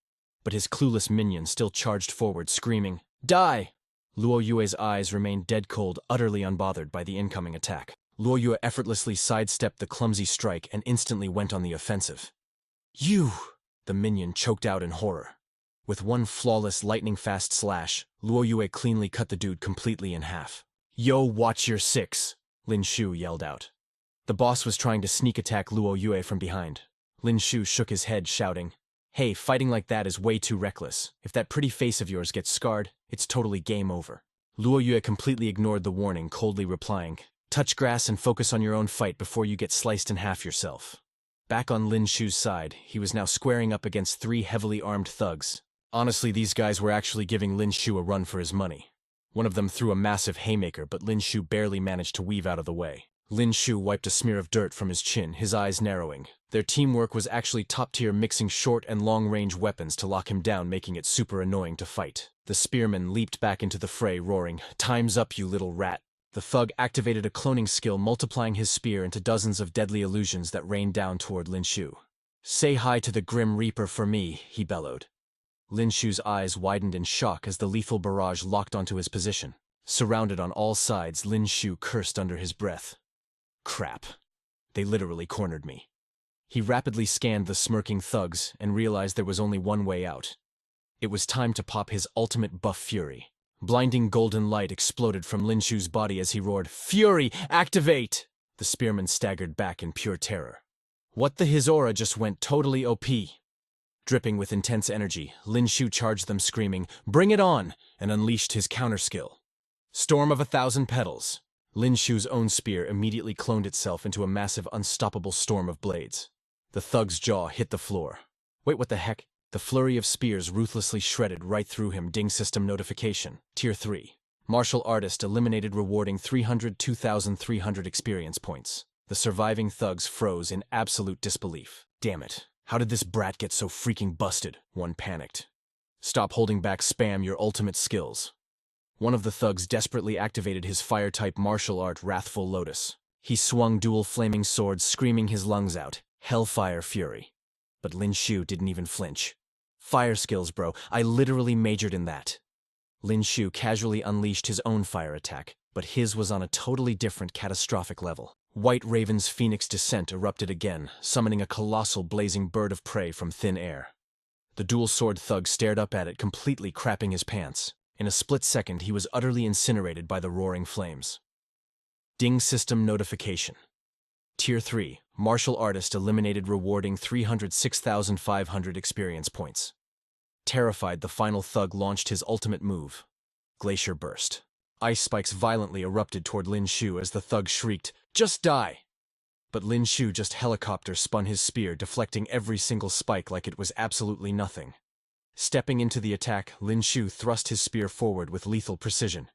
But his clueless minion still charged forward, screaming, "Die!" Luo Yue's eyes remained dead cold, utterly unbothered by the incoming attack. Luo Yue effortlessly sidestepped the clumsy strike and instantly went on the offensive. "You!" the minion choked out in horror. With one flawless, lightning-fast slash, Luo Yue cleanly cut the dude completely in half. "Yo, watch your 6!" Lin Xiu yelled out. The boss was trying to sneak attack Luo Yue from behind. Lin Xiu shook his head, shouting, "Hey, fighting like that is way too reckless. If that pretty face of yours gets scarred, it's totally game over." Luo Yue completely ignored the warning, coldly replying, "Touch grass and focus on your own fight before you get sliced in half yourself." Back on Lin Xiu's side, he was now squaring up against 3 heavily armed thugs. Honestly, these guys were actually giving Lin Xiu a run for his money. One of them threw a massive haymaker, but Lin Xiu barely managed to weave out of the way. Lin Xiu wiped a smear of dirt from his chin, his eyes narrowing. Their teamwork was actually top-tier, mixing short and long-range weapons to lock him down, making it super annoying to fight. The spearman leaped back into the fray, roaring, "Time's up, you little rat." The thug activated a cloning skill, multiplying his spear into dozens of deadly illusions that rained down toward Lin Xiu. "Say hi to the Grim Reaper for me," he bellowed. Lin Xiu's eyes widened in shock as the lethal barrage locked onto his position. Surrounded on all sides, Lin Xiu cursed under his breath. Crap. They literally cornered me. He rapidly scanned the smirking thugs and realized there was only one way out. It was time to pop his ultimate buff fury. Blinding golden light exploded from Lin Xiu's body as he roared, "Fury, activate!" The spearman staggered back in pure terror. What the his aura just went totally OP. Dripping with intense energy, Lin Xiu charged them, screaming, "Bring it on!" and unleashed his counter-skill. Storm of 1,000 Petals. Lin Xiu's own spear immediately cloned itself into a massive, unstoppable storm of blades. The thug's jaw hit the floor. Wait, what the heck? The flurry of spears ruthlessly shredded right through him. Ding system notification. Tier 3. Martial artist eliminated, rewarding 302,300 experience points. The surviving thugs froze in absolute disbelief. Damn it. How did this brat get so freaking busted? One panicked. Stop holding back, spam your ultimate skills. One of the thugs desperately activated his fire-type martial art, Wrathful Lotus. He swung dual flaming swords, screaming his lungs out, Hellfire Fury. but Lin Xiu didn't even flinch. Fire skills, bro. I literally majored in that. Lin Xiu casually unleashed his own fire attack, but his was on a totally different catastrophic level. White Raven's phoenix descent erupted again, summoning a colossal blazing bird of prey from thin air. The dual-sword thug stared up at it, completely crapping his pants. In a split second, he was utterly incinerated by the roaring flames. Ding system notification. Tier 3, martial artist eliminated, rewarding 306,500 experience points. Terrified, the final thug launched his ultimate move, Glacier Burst. Ice spikes violently erupted toward Lin Xiu as the thug shrieked, "Just die!" But Lin Xiu just helicopter spun his spear, deflecting every single spike like it was absolutely nothing. Stepping into the attack, Lin Xiu thrust his spear forward with lethal precision.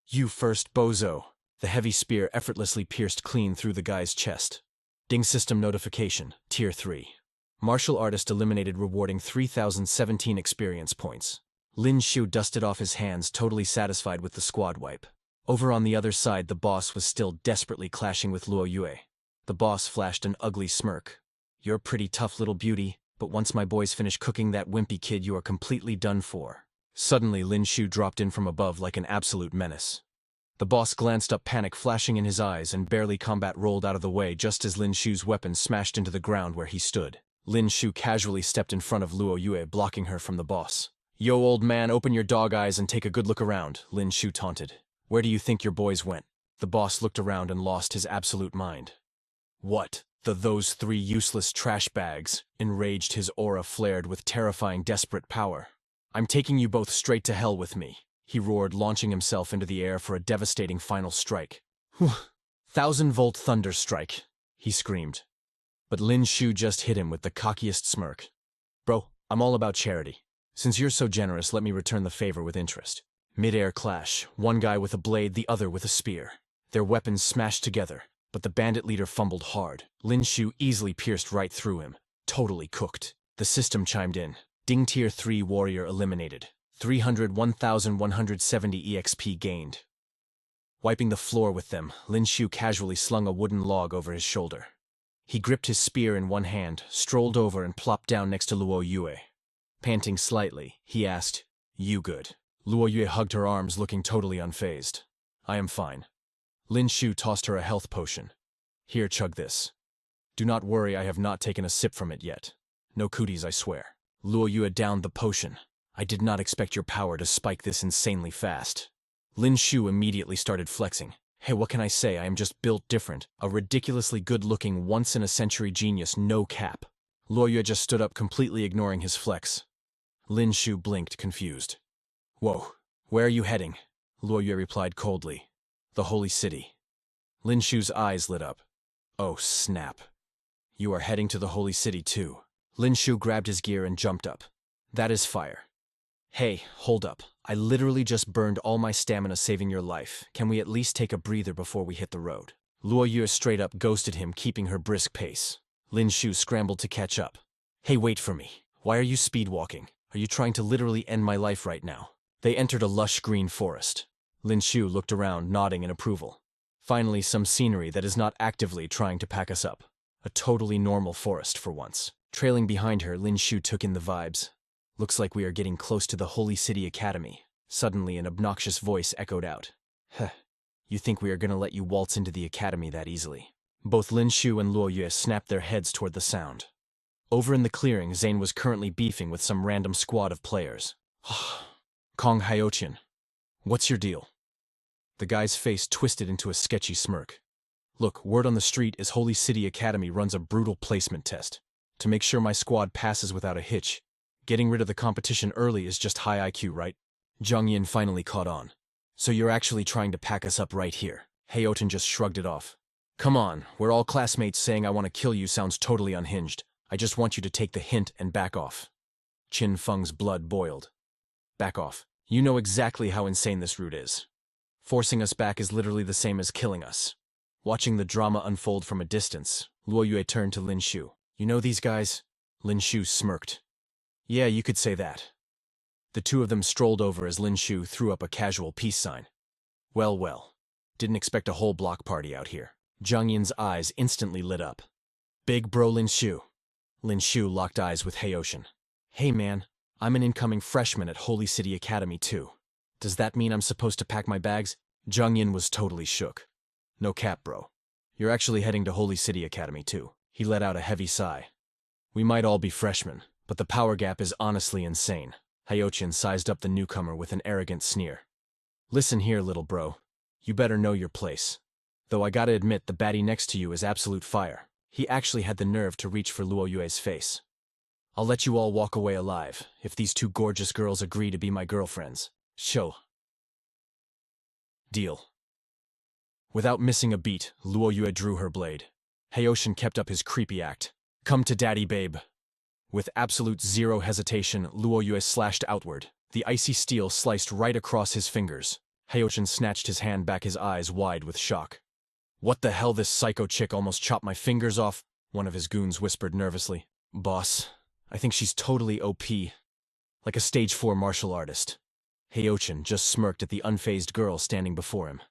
"You first, bozo!" The heavy spear effortlessly pierced clean through the guy's chest. Ding system notification, Tier 3. Martial artist eliminated, rewarding 3,017 experience points. Lin Xiu dusted off his hands, totally satisfied with the squad wipe. Over on the other side, the boss was still desperately clashing with Luo Yue. The boss flashed an ugly smirk. "You're a pretty tough little beauty, but once my boys finish cooking that wimpy kid, you are completely done for." Suddenly, Lin Xiu dropped in from above like an absolute menace. The boss glanced up, panic flashing in his eyes, and barely combat rolled out of the way just as Lin Xiu's weapon smashed into the ground where he stood. Lin Xiu casually stepped in front of Luo Yue, blocking her from the boss. "Yo, old man, open your dog eyes and take a good look around," Lin Xiu taunted. "Where do you think your boys went?" The boss looked around and lost his absolute mind. "What? Those three useless trash bags?" Enraged, his aura flared with terrifying, desperate power. "I'm taking you both straight to hell with me," he roared, launching himself into the air for a devastating final strike. "Whew! 1,000-volt thunder strike," he screamed. But Lin Xiu just hit him with the cockiest smirk. "Bro, I'm all about charity. Since you're so generous, let me return the favor with interest." Mid-air clash, one guy with a blade, the other with a spear. Their weapons smashed together, but the bandit leader fumbled hard. Lin Xiu easily pierced right through him. Totally cooked. The system chimed in. Ding Tier 3 warrior eliminated. 301,170 EXP gained. Wiping the floor with them, Lin Xiu casually slung a wooden log over his shoulder. He gripped his spear in one hand, strolled over and plopped down next to Luo Yue. Panting slightly, he asked, "You good?" Luo Yue hugged her arms, looking totally unfazed. "I am fine." Lin Xiu tossed her a health potion. "Here, chug this. Do not worry, I have not taken a sip from it yet. No cooties, I swear." Luo Yue downed the potion. "I did not expect your power to spike this insanely fast." Lin Xiu immediately started flexing. "Hey, what can I say? I am just built different. A ridiculously good-looking, once-in-a-century genius, no cap." Luo Yue just stood up, completely ignoring his flex. Lin Xiu blinked, confused. "Whoa, where are you heading?" Luo Yue replied coldly. "The Holy City." Lin Xiu's eyes lit up. "Oh, snap. You are heading to the Holy City too." Lin Xiu grabbed his gear and jumped up. "That is fire. Hey, hold up. I literally just burned all my stamina saving your life. Can we at least take a breather before we hit the road?" Luo Yue straight up ghosted him, keeping her brisk pace. Lin Xiu scrambled to catch up. "Hey, wait for me. Why are you speedwalking? Are you trying to literally end my life right now?" They entered a lush green forest. Lin Xiu looked around, nodding in approval. Finally, some scenery that is not actively trying to pack us up. A totally normal forest for once. Trailing behind her, Lin Xiu took in the vibes. "Looks like we are getting close to the Holy City Academy." Suddenly, an obnoxious voice echoed out. "Heh, you think we are going to let you waltz into the academy that easily?" Both Lin Xiu and Luo Yue snapped their heads toward the sound. Over in the clearing, Zane was currently beefing with some random squad of players. "Kong Hyotian, what's your deal?" The guy's face twisted into a sketchy smirk. "Look, word on the street is Holy City Academy runs a brutal placement test. To make sure my squad passes without a hitch, getting rid of the competition early is just high IQ, right?" Zhang Yin finally caught on. "So you're actually trying to pack us up right here?" Hyotin just shrugged it off. "Come on, we're all classmates. Saying I want to kill you sounds totally unhinged. I just want you to take the hint and back off." Qin Feng's blood boiled. "Back off. You know exactly how insane this route is. Forcing us back is literally the same as killing us." Watching the drama unfold from a distance, Luo Yue turned to Lin Xiu. "You know these guys?" Lin Xiu smirked. "Yeah, you could say that." The two of them strolled over as Lin Xiu threw up a casual peace sign. Well, well. Didn't expect a whole block party out here." Zhang Yin's eyes instantly lit up. "Big bro Lin Xiu. Lin Xiu locked eyes with Haoshin. Hey man, I'm an incoming freshman at Holy City Academy too. Does that mean I'm supposed to pack my bags? Zhang Yin was totally shook. No cap, bro. You're actually heading to Holy City Academy too. He let out a heavy sigh. We might all be freshmen, but the power gap is honestly insane. Haoshin sized up the newcomer with an arrogant sneer. Listen here, little bro. You better know your place. Though I gotta admit the baddie next to you is absolute fire. He actually had the nerve to reach for Luo Yue's face. I'll let you all walk away alive, if these two gorgeous girls agree to be my girlfriends. Show. Deal. Without missing a beat, Luo Yue drew her blade. Haoshin kept up his creepy act. Come to daddy, babe. With absolute zero hesitation, Luo Yue slashed outward. The icy steel sliced right across his fingers. Haoshin snatched his hand back, his eyes wide with shock. What the hell, this psycho chick almost chopped my fingers off, one of his goons whispered nervously. Boss, I think she's totally OP. Like a stage 4 martial artist. Haoshin just smirked at the unfazed girl standing before him.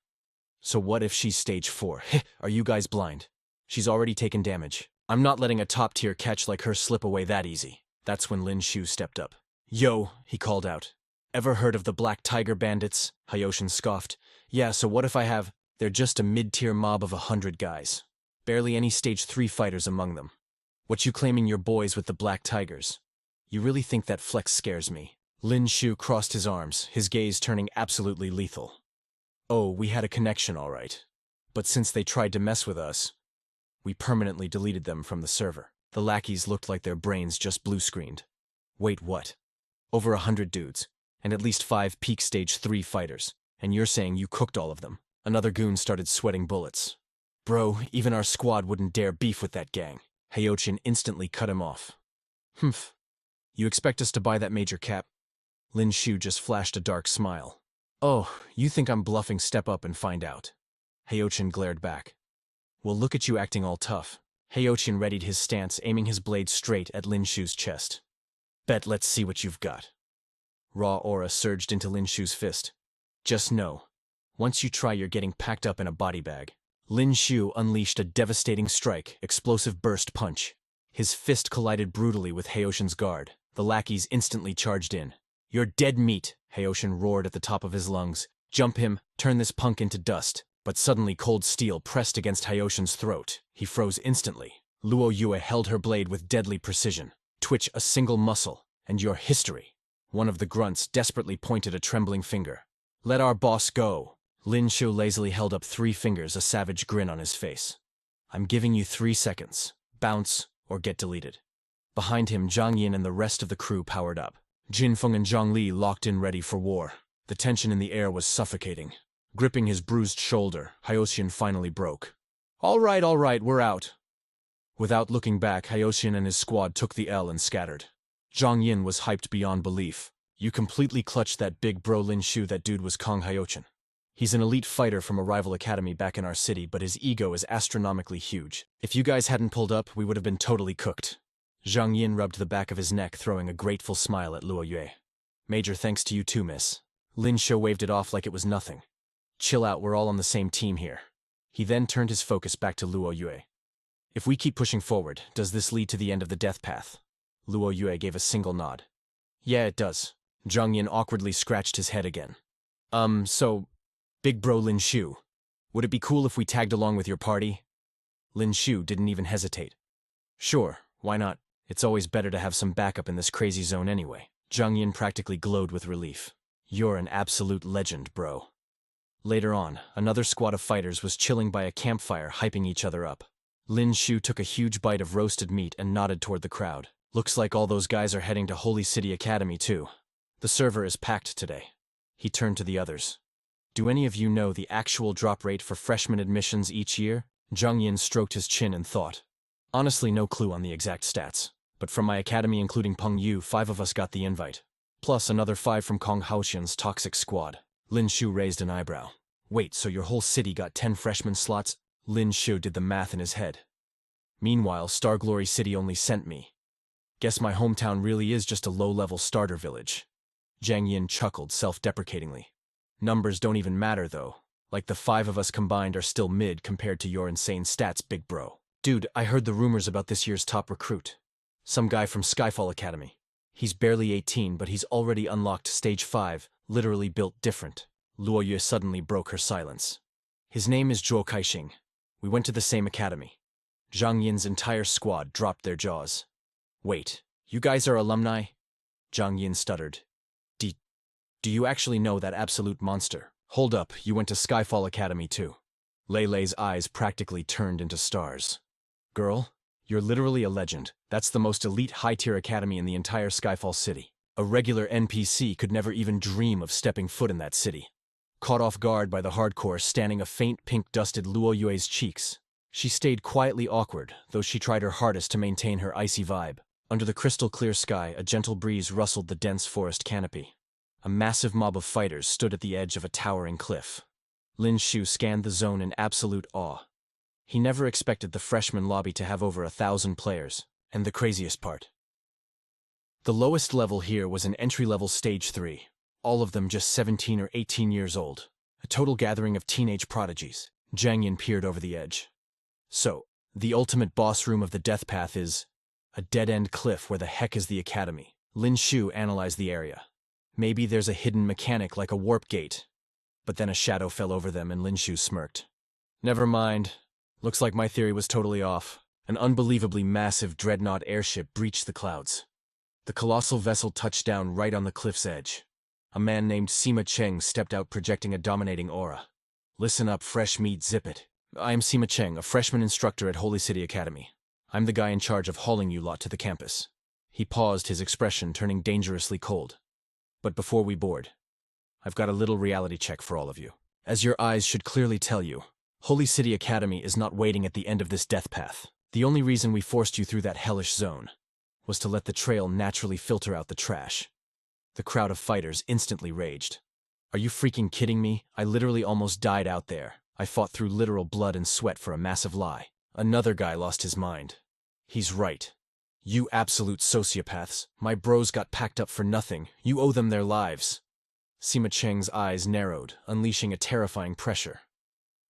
So what if she's stage 4? Are you guys blind? She's already taken damage. I'm not letting a top-tier catch like her slip away that easy. That's when Lin Xiu stepped up. Yo, he called out. Ever heard of the Black Tiger Bandits? Haoshin scoffed. Yeah, so what if I have? They're just a mid-tier mob of 100 guys. Barely any stage 3 fighters among them. What you claiming your boys with the Black Tigers? You really think that flex scares me? Lin Xiu crossed his arms, his gaze turning absolutely lethal. Oh, we had a connection all right. But since they tried to mess with us, we permanently deleted them from the server. The lackeys looked like their brains just blue-screened. Wait, what? Over 100 dudes, and at least 5 peak stage 3 fighters, and you're saying you cooked all of them? Another goon started sweating bullets. Bro, even our squad wouldn't dare beef with that gang. Haoshin instantly cut him off. Humph. You expect us to buy that major cap? Lin Xiu just flashed a dark smile. Oh, you think I'm bluffing? Step up and find out. Haoshin glared back. Well, look at you acting all tough. Haoshin readied his stance, aiming his blade straight at Lin Xiu's chest. Bet, let's see what you've got. Raw aura surged into Lin Xiu's fist. Just know, once you try, you're getting packed up in a body bag. Lin Xiu unleashed a devastating strike, explosive burst punch. His fist collided brutally with Haoshin's guard. The lackeys instantly charged in. You're dead meat, Haoshin roared at the top of his lungs. Jump him, turn this punk into dust. But suddenly cold steel pressed against Haoshin's throat. He froze instantly. Luo Yue held her blade with deadly precision. Twitch a single muscle, and you're history. One of the grunts desperately pointed a trembling finger. Let our boss go. Lin Xiu lazily held up 3 fingers, a savage grin on his face. I'm giving you 3 seconds. Bounce or get deleted. Behind him, Zhang Yin and the rest of the crew powered up. Jin Feng and Zhang Li locked in ready for war. The tension in the air was suffocating. Gripping his bruised shoulder, Haoshin finally broke. All right, we're out. Without looking back, Haoshin and his squad took the L and scattered. Zhang Yin was hyped beyond belief. You completely clutched that big bro Lin Xiu. That dude was Kong Haoshin. He's an elite fighter from a rival academy back in our city, but his ego is astronomically huge. If you guys hadn't pulled up, we would have been totally cooked. Zhang Yin rubbed the back of his neck, throwing a grateful smile at Luo Yue. Major thanks to you too, miss. Lin Xiu waved it off like it was nothing. Chill out, we're all on the same team here. He then turned his focus back to Luo Yue. If we keep pushing forward, does this lead to the end of the death path? Luo Yue gave a single nod. Yeah, it does. Zhang Yin awkwardly scratched his head again. So, big bro Lin Xiu, would it be cool if we tagged along with your party? Lin Xiu didn't even hesitate. Sure, why not? It's always better to have some backup in this crazy zone anyway. Zhang Yin practically glowed with relief. You're an absolute legend, bro. Later on, another squad of fighters was chilling by a campfire, hyping each other up. Lin Xiu took a huge bite of roasted meat and nodded toward the crowd. Looks like all those guys are heading to Holy City Academy too. The server is packed today. He turned to the others. Do any of you know the actual drop rate for freshman admissions each year? Zhang Yin stroked his chin and thought. Honestly, no clue on the exact stats. But from my academy, including Peng Yu, 5 of us got the invite. Plus another 5 from Kong Haoshin's toxic squad. Lin Xiu raised an eyebrow. Wait, so your whole city got 10 freshman slots? Lin Xiu did the math in his head. Meanwhile, Star Glory City only sent me. Guess my hometown really is just a low-level starter village. Zhang Yin chuckled self-deprecatingly. Numbers don't even matter though. Like the 5 of us combined are still mid compared to your insane stats, big bro. Dude, I heard the rumors about this year's top recruit. Some guy from Starfall Academy. He's barely 18, but he's already unlocked Stage 5, literally built different. Luo Yue suddenly broke her silence. His name is Zhuo Kaixing. We went to the same academy. Zhang Yin's entire squad dropped their jaws. Wait, you guys are alumni? Zhang Yin stuttered. Do you actually know that absolute monster? Hold up, you went to Starfall Academy too. Lei Lei's eyes practically turned into stars. Girl, you're literally a legend. That's the most elite high-tier academy in the entire Starfall city. A regular NPC could never even dream of stepping foot in that city. Caught off guard by the hardcore standing a faint pink dusted Luo Yue's cheeks, she stayed quietly awkward, though she tried her hardest to maintain her icy vibe. Under the crystal clear sky, a gentle breeze rustled the dense forest canopy. A massive mob of fighters stood at the edge of a towering cliff. Lin Xiu scanned the zone in absolute awe. He never expected the freshman lobby to have over 1,000 players. And the craziest part. The lowest level here was an entry-level Stage 3, all of them just 17 or 18 years old. A total gathering of teenage prodigies. Zhang Yin peered over the edge. So, the ultimate boss room of the death path is a dead-end cliff. Where the heck is the academy? Lin Xiu analyzed the area. Maybe there's a hidden mechanic like a warp gate. But then a shadow fell over them and Lin Xiu smirked. Never mind. Looks like my theory was totally off. An unbelievably massive dreadnought airship breached the clouds. The colossal vessel touched down right on the cliff's edge. A man named Sima Cheng stepped out projecting a dominating aura. Listen up, fresh meat, zip it. I am Sima Cheng, a freshman instructor at Holy City Academy. I'm the guy in charge of hauling you lot to the campus. He paused, his expression turning dangerously cold. But before we board, I've got a little reality check for all of you. As your eyes should clearly tell you, Holy City Academy is not waiting at the end of this death path. The only reason we forced you through that hellish zone was to let the trail naturally filter out the trash. The crowd of fighters instantly raged. Are you freaking kidding me? I literally almost died out there. I fought through literal blood and sweat for a massive lie. Another guy lost his mind. He's right. You absolute sociopaths. My bros got packed up for nothing. You owe them their lives. Sima Cheng's eyes narrowed, unleashing a terrifying pressure.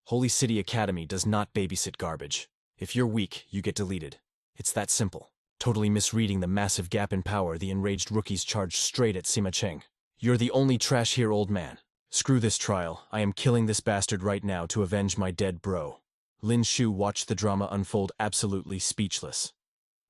Holy City Academy does not babysit garbage. If you're weak, you get deleted. It's that simple. Totally misreading the massive gap in power, the enraged rookies charged straight at Sima Cheng. You're the only trash here, old man. Screw this trial. I am killing this bastard right now to avenge my dead bro. Lin Xiu watched the drama unfold absolutely speechless.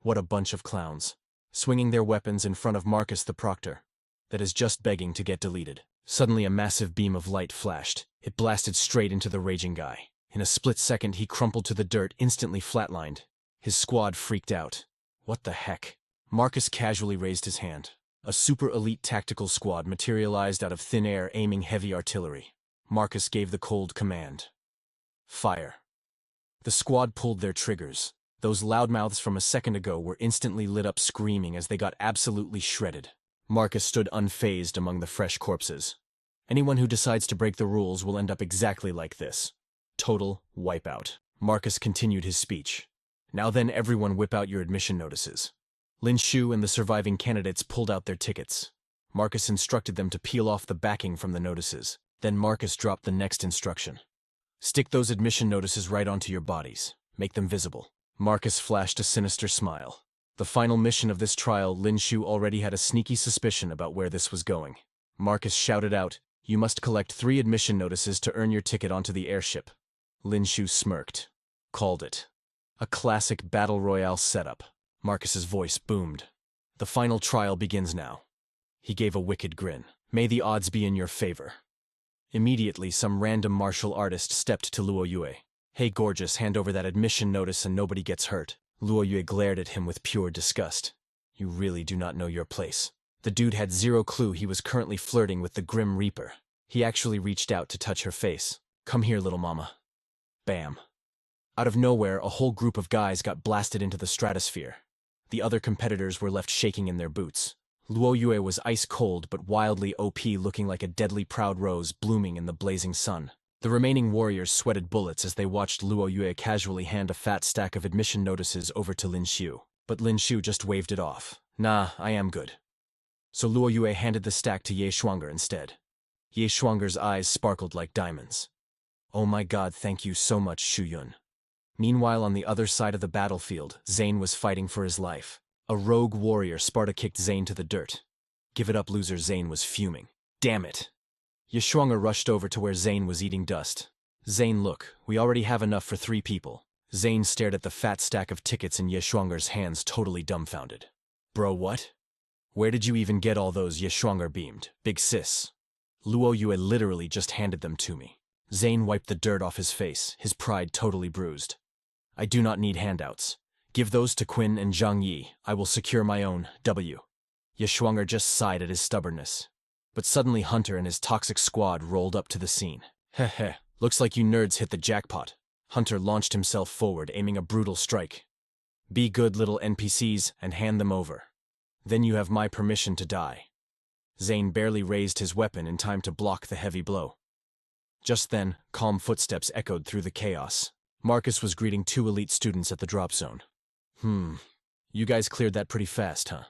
What a bunch of clowns. Swinging their weapons in front of Marcus the Proctor. That is just begging to get deleted. Suddenly a massive beam of light flashed. It blasted straight into the raging guy. In a split second he crumpled to the dirt, instantly flatlined. His squad freaked out. What the heck? Marcus casually raised his hand. A super elite tactical squad materialized out of thin air, aiming heavy artillery. Marcus gave the cold command. Fire. The squad pulled their triggers. Those loudmouths from a second ago were instantly lit up screaming as they got absolutely shredded. Marcus stood unfazed among the fresh corpses. Anyone who decides to break the rules will end up exactly like this. Total wipeout. Marcus continued his speech. Now then, everyone whip out your admission notices. Lin Xiu and the surviving candidates pulled out their tickets. Marcus instructed them to peel off the backing from the notices. Then Marcus dropped the next instruction. Stick those admission notices right onto your bodies. Make them visible. Marcus flashed a sinister smile. The final mission of this trial, Lin Xiu already had a sneaky suspicion about where this was going. Marcus shouted out, "You must collect 3 admission notices to earn your ticket onto the airship." Lin Xiu smirked. Called it. A classic battle royale setup. Marcus's voice boomed. The final trial begins now. He gave a wicked grin. May the odds be in your favor. Immediately, some random martial artist stepped to Luo Yue. Hey gorgeous, hand over that admission notice and nobody gets hurt. Luo Yue glared at him with pure disgust. You really do not know your place. The dude had zero clue he was currently flirting with the Grim Reaper. He actually reached out to touch her face. Come here, little mama. Bam. Out of nowhere, a whole group of guys got blasted into the stratosphere. The other competitors were left shaking in their boots. Luo Yue was ice cold but wildly OP, looking like a deadly proud rose blooming in the blazing sun. The remaining warriors sweated bullets as they watched Luo Yue casually hand a fat stack of admission notices over to Lin Xiu. But Lin Xiu just waved it off. Nah, I am good. So Luo Yue handed the stack to Ye Shuanger instead. Ye Shuanger's eyes sparkled like diamonds. Oh my god, thank you so much, Shu Yun. Meanwhile, on the other side of the battlefield, Zane was fighting for his life. A rogue warrior Sparta kicked Zane to the dirt. Give it up, loser. Zane was fuming. Damn it. Yeshwanger rushed over to where Zane was eating dust. Zane, look, we already have enough for 3 people. Zane stared at the fat stack of tickets in Yeshwanger's hands, totally dumbfounded. Bro, what? Where did you even get all those? Yeshwanger beamed. Big sis. Luo Yue literally just handed them to me. Zane wiped the dirt off his face, his pride totally bruised. I do not need handouts. Give those to Qin and Zhang Yi. I will secure my own. W. Yeshwanger just sighed at his stubbornness. But suddenly Hunter and his toxic squad rolled up to the scene. Heh heh, looks like you nerds hit the jackpot. Hunter launched himself forward, aiming a brutal strike. Be good little NPCs and hand them over. Then you have my permission to die. Zane barely raised his weapon in time to block the heavy blow. Just then, calm footsteps echoed through the chaos. Marcus was greeting 2 elite students at the drop zone. You guys cleared that pretty fast, huh?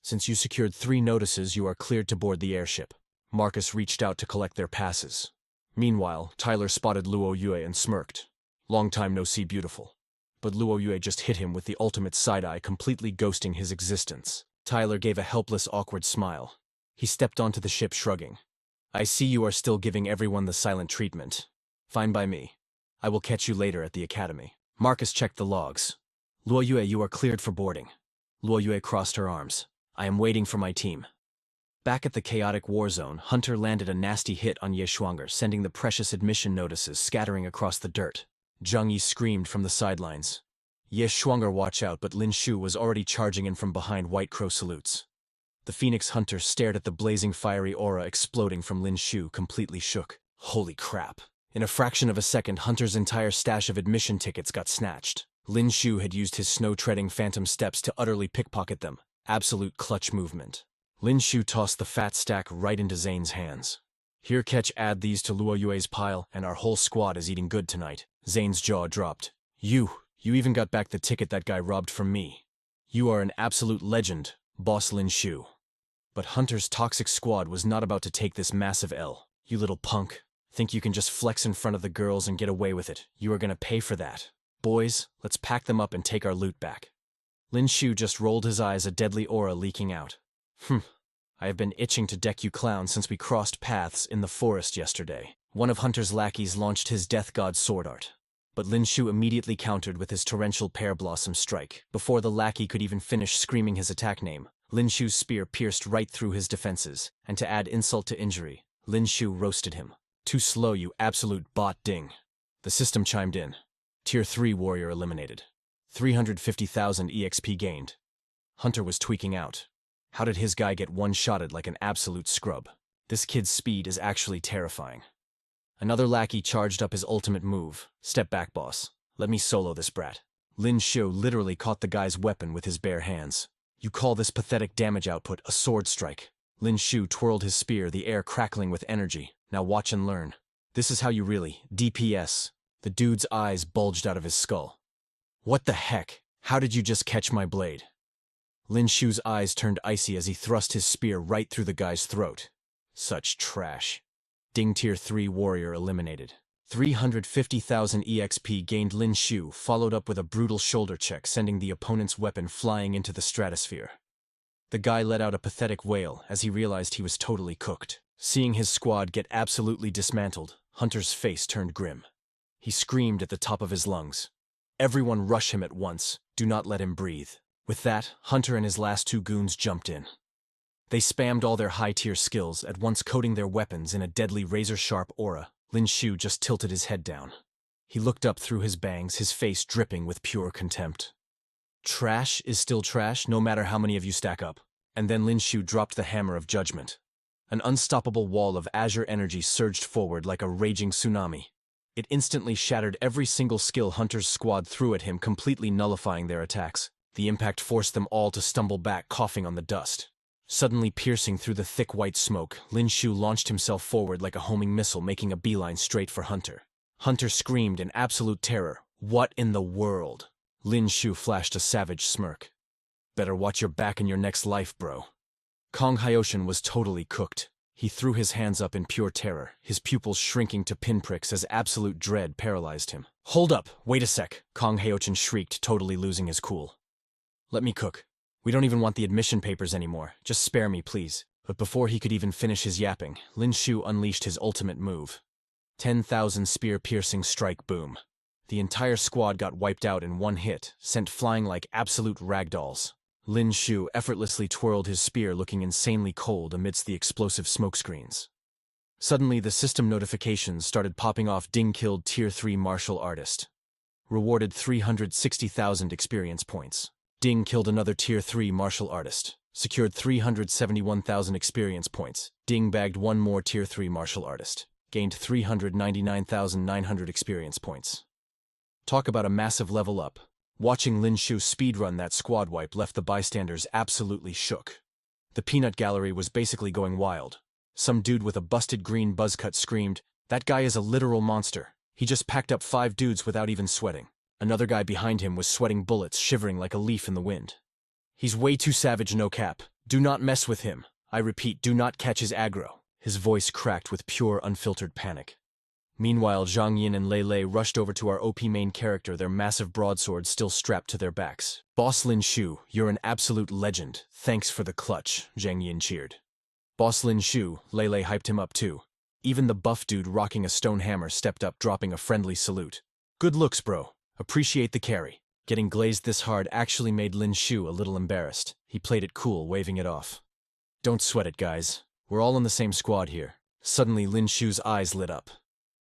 Since you secured 3 notices, you are cleared to board the airship. Marcus reached out to collect their passes. Meanwhile, Tyler spotted Luo Yue and smirked. Long time no see, beautiful. But Luo Yue just hit him with the ultimate side-eye, completely ghosting his existence. Tyler gave a helpless, awkward smile. He stepped onto the ship, shrugging. I see you are still giving everyone the silent treatment. Fine by me. I will catch you later at the academy. Marcus checked the logs. Luo Yue, you are cleared for boarding. Luo Yue crossed her arms. I am waiting for my team. Back at the chaotic war zone, Hunter landed a nasty hit on Yeshwanger, sending the precious admission notices scattering across the dirt. Zhang Yi screamed from the sidelines. Yeshwanger, watch out, but Lin Xiu was already charging in from behind. White Crow salutes. The Phoenix Hunter stared at the blazing fiery aura exploding from Lin Xiu, completely shook. Holy crap. In a fraction of a second, Hunter's entire stash of admission tickets got snatched. Lin Xiu had used his snow-treading phantom steps to utterly pickpocket them. Absolute clutch movement. Lin Xiu tossed the fat stack right into Zane's hands. Here, catch, add these to Luo Yue's pile, and our whole squad is eating good tonight. Zane's jaw dropped. You even got back the ticket that guy robbed from me. You are an absolute legend, Boss Lin Xiu. But Hunter's toxic squad was not about to take this massive L. You little punk. Think you can just flex in front of the girls and get away with it. You are gonna pay for that. Boys, let's pack them up and take our loot back. Lin Xiu just rolled his eyes, a deadly aura leaking out. I have been itching to deck you clowns since we crossed paths in the forest yesterday. One of Hunter's lackeys launched his Death God sword art. But Lin Xiu immediately countered with his torrential pear blossom strike. Before the lackey could even finish screaming his attack name, Lin Xiu's spear pierced right through his defenses, and to add insult to injury, Lin Xiu roasted him. Too slow, you absolute bot ding. The system chimed in. Tier 3 warrior eliminated. 350,000 EXP gained. Hunter was tweaking out. How did his guy get one-shotted like an absolute scrub? This kid's speed is actually terrifying. Another lackey charged up his ultimate move. Step back, boss. Let me solo this brat. Lin Xiu literally caught the guy's weapon with his bare hands. You call this pathetic damage output a sword strike? Lin Xiu twirled his spear, the air crackling with energy. Now watch and learn. This is how you really DPS. The dude's eyes bulged out of his skull. What the heck? How did you just catch my blade? Lin Xiu's eyes turned icy as he thrust his spear right through the guy's throat. Such trash. Ding, Tier 3 warrior eliminated. 350,000 EXP gained. Lin Xiu followed up with a brutal shoulder check, sending the opponent's weapon flying into the stratosphere. The guy let out a pathetic wail as he realized he was totally cooked. Seeing his squad get absolutely dismantled, Hunter's face turned grim. He screamed at the top of his lungs. Everyone rush him at once. Do not let him breathe. With that, Hunter and his last 2 goons jumped in. They spammed all their high-tier skills, at once coating their weapons in a deadly razor-sharp aura. Lin Xiu just tilted his head down. He looked up through his bangs, his face dripping with pure contempt. Trash is still trash, no matter how many of you stack up. And then Lin Xiu dropped the hammer of judgment. An unstoppable wall of azure energy surged forward like a raging tsunami. It instantly shattered every single skill Hunter's squad threw at him, completely nullifying their attacks. The impact forced them all to stumble back, coughing on the dust. Suddenly piercing through the thick white smoke, Lin Xiu launched himself forward like a homing missile, making a beeline straight for Hunter. Hunter screamed in absolute terror. What in the world? Lin Xiu flashed a savage smirk. Better watch your back in your next life, bro. Kong Hyoshin was totally cooked. He threw his hands up in pure terror, his pupils shrinking to pinpricks as absolute dread paralyzed him. Hold up, wait a sec, Kong Hyoshin shrieked, totally losing his cool. Let me cook. We don't even want the admission papers anymore. Just spare me, please. But before he could even finish his yapping, Lin Xiu unleashed his ultimate move. 10,000 spear-piercing strike boom. The entire squad got wiped out in one hit, sent flying like absolute ragdolls. Lin Xiu effortlessly twirled his spear, looking insanely cold amidst the explosive smokescreens. Suddenly, the system notifications started popping off. Ding killed Tier 3 martial artist. Rewarded 360,000 experience points. Ding killed another Tier 3 martial artist. Secured 371,000 experience points. Ding bagged one more Tier 3 martial artist. Gained 399,900 experience points. Talk about a massive level up. Watching Lin Xiu speedrun that squad wipe left the bystanders absolutely shook. The peanut gallery was basically going wild. Some dude with a busted green buzz cut screamed, "That guy is a literal monster. He just packed up 5 dudes without even sweating." Another guy behind him was sweating bullets, shivering like a leaf in the wind. "He's way too savage, no cap. Do not mess with him. I repeat, do not catch his aggro." His voice cracked with pure, unfiltered panic. Meanwhile, Zhang Yin and Lei Lei rushed over to our OP main character, their massive broadswords still strapped to their backs. "Boss Lin Xiu, you're an absolute legend. Thanks for the clutch," Zhang Yin cheered. "Boss Lin Xiu," Lei Lei hyped him up too. Even the buff dude rocking a stone hammer stepped up, dropping a friendly salute. "Good looks, bro. Appreciate the carry." Getting glazed this hard actually made Lin Xiu a little embarrassed. He played it cool, waving it off. "Don't sweat it, guys. We're all in the same squad here." Suddenly, Lin Xiu's eyes lit up.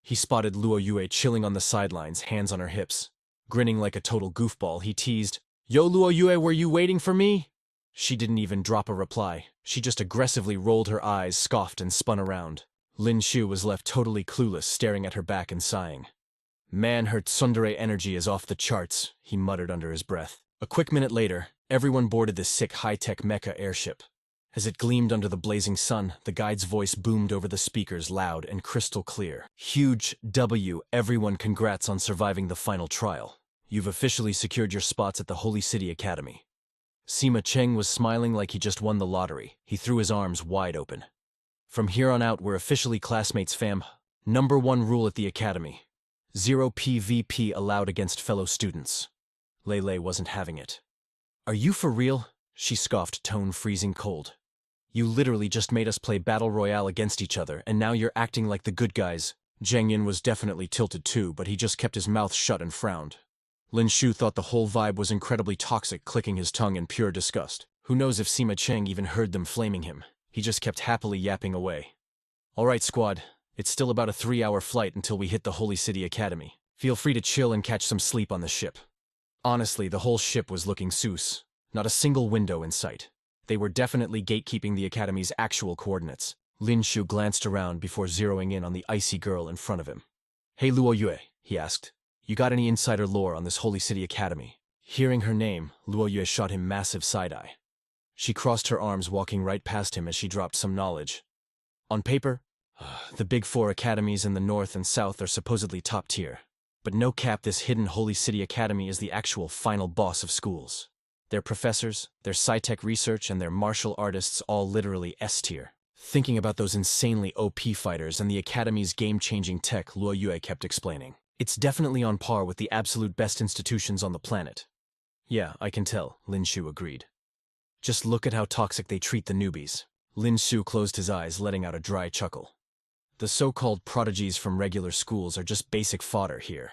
He spotted Luo Yue chilling on the sidelines, hands on her hips. Grinning like a total goofball, he teased, "Yo, Luo Yue, were you waiting for me?" She didn't even drop a reply. She just aggressively rolled her eyes, scoffed, and spun around. Lin Xiu was left totally clueless, staring at her back and sighing. "Man, her tsundere energy is off the charts," he muttered under his breath. A quick minute later, everyone boarded the sick high-tech mecha airship. As it gleamed under the blazing sun, the guide's voice boomed over the speakers loud and crystal clear. "Huge W, everyone, congrats on surviving the final trial. You've officially secured your spots at the Holy City Academy." Sima Cheng was smiling like he just won the lottery. He threw his arms wide open. "From here on out, we're officially classmates, fam. Number 1 rule at the academy. 0 PvP allowed against fellow students." Lei Lei wasn't having it. "Are you for real?" she scoffed, tone freezing cold. "You literally just made us play Battle Royale against each other, and now you're acting like the good guys." Zhang Yin was definitely tilted too, but he just kept his mouth shut and frowned. Lin Xiu thought the whole vibe was incredibly toxic, clicking his tongue in pure disgust. Who knows if Sima Cheng even heard them flaming him. He just kept happily yapping away. "All right, squad. It's still about a 3-hour flight until we hit the Holy City Academy. Feel free to chill and catch some sleep on the ship." Honestly, the whole ship was looking sus. Not a single window in sight. They were definitely gatekeeping the Academy's actual coordinates. Lin Xiu glanced around before zeroing in on the icy girl in front of him. "Hey, Luo Yue," he asked. "You got any insider lore on this Holy City Academy?" Hearing her name, Luo Yue shot him massive side-eye. She crossed her arms, walking right past him as she dropped some knowledge. "On paper, the big 4 academies in the north and south are supposedly top tier. But no cap, this hidden Holy City Academy is the actual final boss of schools. Their professors, their sci-tech research, and their martial artists all literally S-tier." Thinking about those insanely OP fighters and the Academy's game-changing tech, Luo Yue kept explaining. "It's definitely on par with the absolute best institutions on the planet." "Yeah, I can tell," Lin Xiu agreed. "Just look at how toxic they treat the newbies." Lin Xiu closed his eyes, letting out a dry chuckle. "The so-called prodigies from regular schools are just basic fodder here.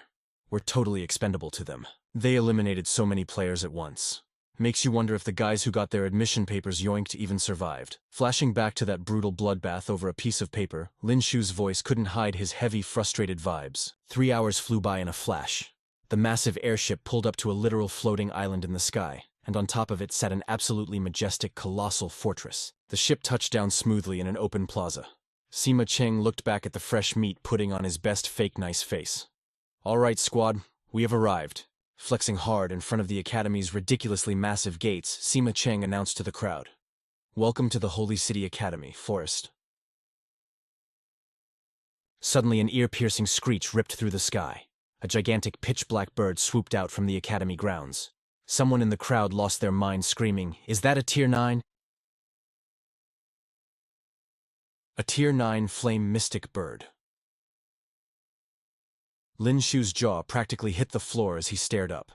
We're totally expendable to them. They eliminated so many players at once. Makes you wonder if the guys who got their admission papers yoinked even survived." Flashing back to that brutal bloodbath over a piece of paper, Lin Xiu's voice couldn't hide his heavy, frustrated vibes. 3 hours flew by in a flash. The massive airship pulled up to a literal floating island in the sky, and on top of it sat an absolutely majestic, colossal fortress. The ship touched down smoothly in an open plaza. Sima Cheng looked back at the fresh meat, putting on his best fake nice face. "All right, squad, we have arrived." Flexing hard in front of the Academy's ridiculously massive gates, Sima Cheng announced to the crowd, "Welcome to the Holy City Academy, Forest." Suddenly, an ear-piercing screech ripped through the sky. A gigantic pitch-black bird swooped out from the Academy grounds. Someone in the crowd lost their mind, screaming, "Is that a Tier 9? A Tier 9 flame mystic bird." Lin Xiu's jaw practically hit the floor as he stared up.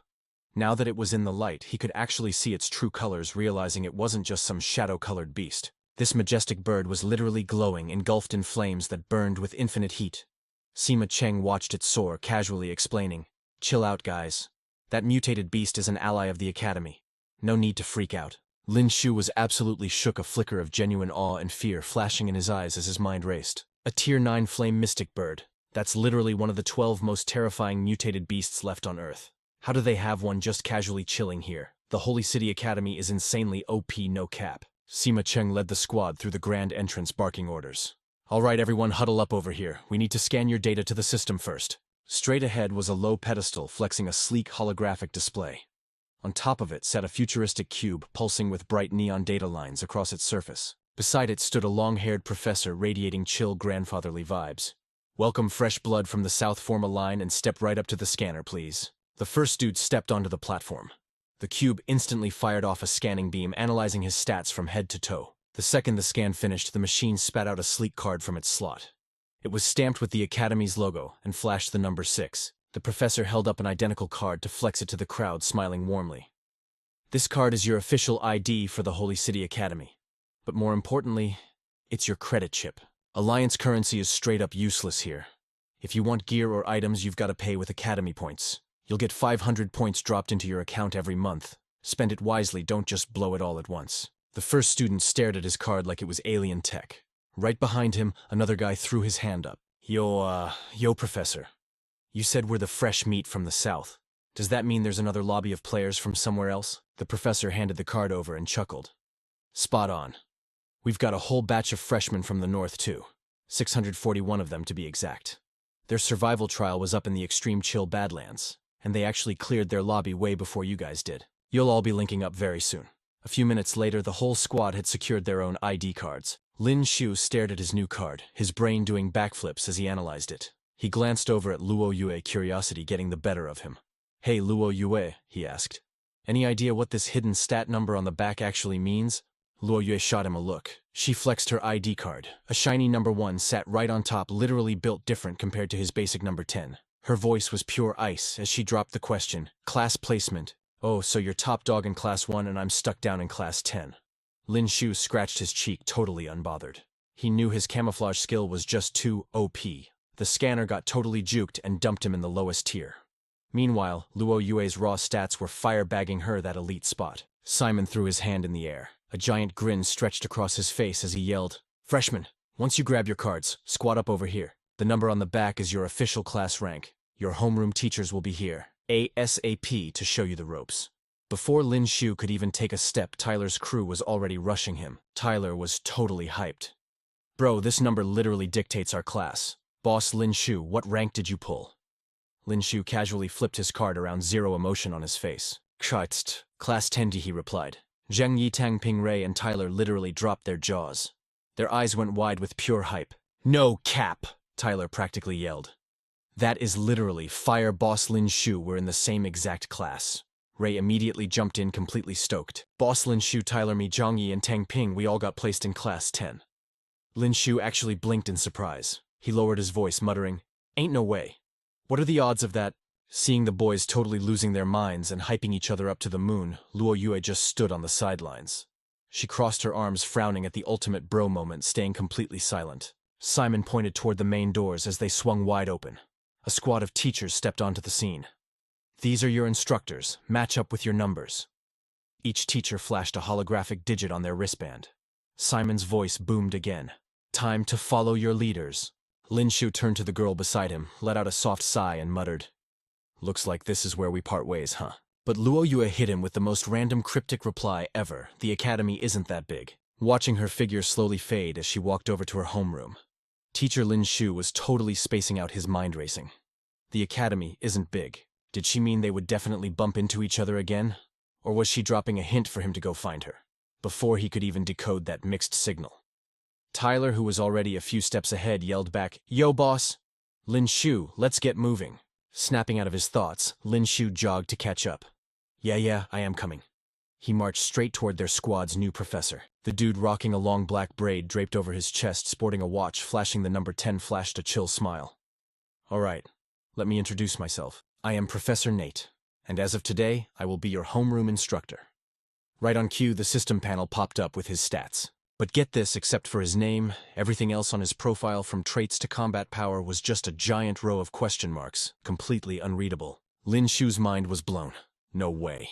Now that it was in the light, he could actually see its true colors, realizing it wasn't just some shadow-colored beast. This majestic bird was literally glowing, engulfed in flames that burned with infinite heat. Sima Cheng watched it soar, casually explaining, "Chill out, guys. That mutated beast is an ally of the Academy. No need to freak out." Lin Xiu was absolutely shook, a flicker of genuine awe and fear flashing in his eyes as his mind raced. A Tier 9 flame mystic bird. That's literally one of the 12 most terrifying mutated beasts left on Earth. How do they have one just casually chilling here? The Holy City Academy is insanely OP, no cap. Sima Cheng led the squad through the grand entrance, barking orders. "All right, everyone, huddle up over here. We need to scan your data to the system first." Straight ahead was a low pedestal flexing a sleek holographic display. On top of it sat a futuristic cube pulsing with bright neon data lines across its surface. Beside it stood a long-haired professor radiating chill grandfatherly vibes. "Welcome, fresh blood from the south. Form a line and step right up to the scanner, please." The first dude stepped onto the platform. The cube instantly fired off a scanning beam, analyzing his stats from head to toe. The second the scan finished, the machine spat out a sleek card from its slot. It was stamped with the Academy's logo and flashed the number 6. The professor held up an identical card to flex it to the crowd, smiling warmly. "This card is your official ID for the Holy City Academy. But more importantly, it's your credit chip. Alliance currency is straight up useless here. If you want gear or items, you've got to pay with Academy points. You'll get 500 points dropped into your account every month. Spend it wisely, don't just blow it all at once." The first student stared at his card like it was alien tech. Right behind him, another guy threw his hand up. Yo, professor. You said we're the fresh meat from the south. Does that mean there's another lobby of players from somewhere else?" The professor handed the card over and chuckled. "Spot on. We've got a whole batch of freshmen from the north, too. 641 of them, to be exact. Their survival trial was up in the extreme chill Badlands, and they actually cleared their lobby way before you guys did. You'll all be linking up very soon." A few minutes later, the whole squad had secured their own ID cards. Lin Xiu stared at his new card, his brain doing backflips as he analyzed it. He glanced over at Luo Yue, curiosity getting the better of him. "Hey, Luo Yue," he asked. "Any idea what this hidden stat number on the back actually means?" Luo Yue shot him a look. She flexed her ID card. A shiny number 1 sat right on top, literally built different compared to his basic number 10. Her voice was pure ice as she dropped the question. "Class placement. Oh, so you're top dog in class 1 and I'm stuck down in class 10. Lin Xiu scratched his cheek, totally unbothered. He knew his camouflage skill was just too OP. The scanner got totally juked and dumped him in the lowest tier. Meanwhile, Luo Yue's raw stats were firebagging her that elite spot. Simon threw his hand in the air. A giant grin stretched across his face as he yelled, "Freshman, once you grab your cards, squat up over here. The number on the back is your official class rank. Your homeroom teachers will be here ASAP to show you the ropes." Before Lin Xiu could even take a step, Tyler's crew was already rushing him. Tyler was totally hyped. "Bro, this number literally dictates our class. Boss Lin Xiu, what rank did you pull?" Lin Xiu casually flipped his card around, zero emotion on his face. "Kshitst, class 10, he replied. Zheng Yi, Tang Ping Ray, and Tyler literally dropped their jaws. Their eyes went wide with pure hype. "No cap!" Tyler practically yelled. "That is literally Fire Boss Lin Xiu. We're in the same exact class." Ray immediately jumped in, completely stoked. "Boss Lin Xiu, Tyler, me, Zhang Yi, and Tang Ping, we all got placed in class 10. Lin Xiu actually blinked in surprise. He lowered his voice, muttering, "Ain't no way. What are the odds of that?" Seeing the boys totally losing their minds and hyping each other up to the moon, Luo Yue just stood on the sidelines. She crossed her arms, frowning at the ultimate bro moment, staying completely silent. Simon pointed toward the main doors as they swung wide open. A squad of teachers stepped onto the scene. "These are your instructors. Match up with your numbers." Each teacher flashed a holographic digit on their wristband. Simon's voice boomed again. "Time to follow your leaders." Lin Xiu turned to the girl beside him, let out a soft sigh, and muttered, "Looks like this is where we part ways, huh?" But Luo Yue hit him with the most random cryptic reply ever. The academy isn't that big. Watching her figure slowly fade as she walked over to her homeroom. Teacher Lin Xiu was totally spacing out, his mind racing. The academy isn't big. Did she mean they would definitely bump into each other again? Or was she dropping a hint for him to go find her? Before he could even decode that mixed signal. Tyler, who was already a few steps ahead, yelled back, "Yo, boss! Lin Xiu, let's get moving." Snapping out of his thoughts, Lin Xiu jogged to catch up. Yeah, I am coming." He marched straight toward their squad's new professor. The dude rocking a long black braid draped over his chest, sporting a watch flashing the number 10, flashed a chill smile. "All right, let me introduce myself. I am Professor Nate, and as of today, I will be your homeroom instructor. Right on cue, the system panel popped up with his stats. But get this, except for his name, everything else on his profile from traits to combat power was just a giant row of question marks, completely unreadable. Lin Xiu's mind was blown. No way.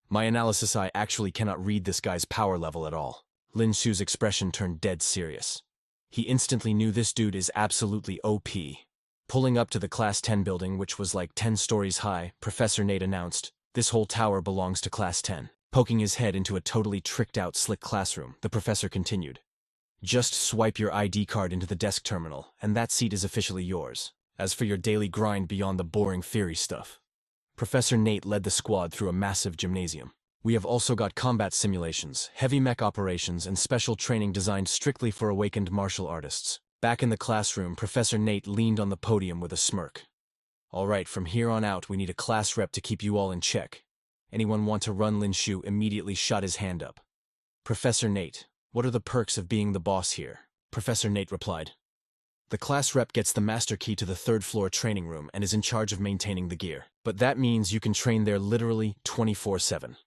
My analysis eye actually cannot read this guy's power level at all. Lin Xiu's expression turned dead serious. He instantly knew this dude is absolutely OP. Pulling up to the Class 10 building, which was like 10 stories high, Professor Nate announced, "This whole tower belongs to Class 10. Poking his head into a totally tricked-out slick classroom, the professor continued. "Just swipe your ID card into the desk terminal, and that seat is officially yours. As for your daily grind beyond the boring theory stuff." Professor Nate led the squad through a massive gymnasium. "We have also got combat simulations, heavy mech operations, and special training designed strictly for awakened martial artists." Back in the classroom, Professor Nate leaned on the podium with a smirk. "All right, from here on out, we need a class rep to keep you all in check. Anyone want to run?" Lin Xiu immediately shot his hand up. "Professor Nate, what are the perks of being the boss here?" Professor Nate replied. "The class rep gets the master key to the third-floor training room and is in charge of maintaining the gear. But that means you can train there literally 24/7.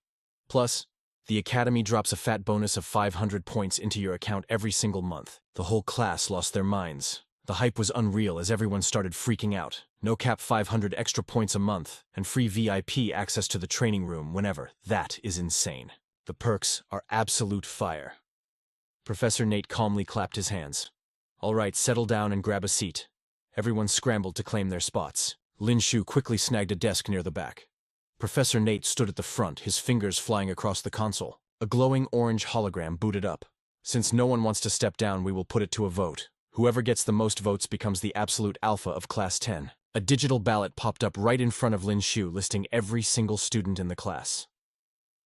Plus, the academy drops a fat bonus of 500 points into your account every single month." The whole class lost their minds. The hype was unreal as everyone started freaking out. No cap 500 extra points a month, and free VIP access to the training room whenever. That is insane. The perks are absolute fire. Professor Nate calmly clapped his hands. "All right, settle down and grab a seat." Everyone scrambled to claim their spots. Lin Xiu quickly snagged a desk near the back. Professor Nate stood at the front, his fingers flying across the console. A glowing orange hologram booted up. "Since no one wants to step down, we will put it to a vote. Whoever gets the most votes becomes the absolute alpha of Class 10. A digital ballot popped up right in front of Lin Xiu, listing every single student in the class.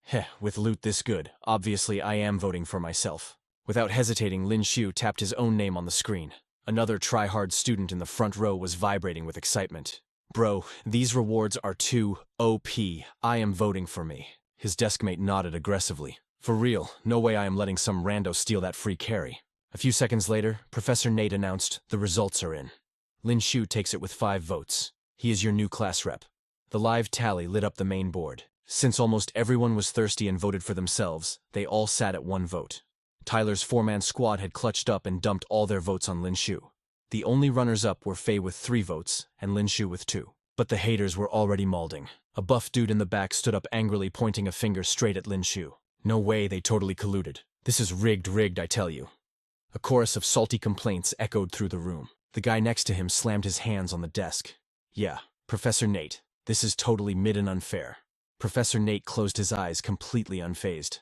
"Heh, with loot this good, obviously I am voting for myself." Without hesitating, Lin Xiu tapped his own name on the screen. Another try-hard student in the front row was vibrating with excitement. "Bro, these rewards are too OP. I am voting for me." His deskmate nodded aggressively. "For real, no way I am letting some rando steal that free carry." A few seconds later, Professor Nate announced, "The results are in." Lin Xiu takes it with 5 votes. He is your new class rep. The live tally lit up the main board. Since almost everyone was thirsty and voted for themselves, they all sat at 1 vote. Tyler's 4-man squad had clutched up and dumped all their votes on Lin Xiu. The only runners-up were Faye with 3 votes and Lin Xiu with 2. But the haters were already mauling. A buff dude in the back stood up angrily, pointing a finger straight at Lin Xiu. "No way, they totally colluded. This is rigged, I tell you." A chorus of salty complaints echoed through the room. The guy next to him slammed his hands on the desk. "Yeah, Professor Nate, this is totally mid and unfair." Professor Nate closed his eyes, completely unfazed.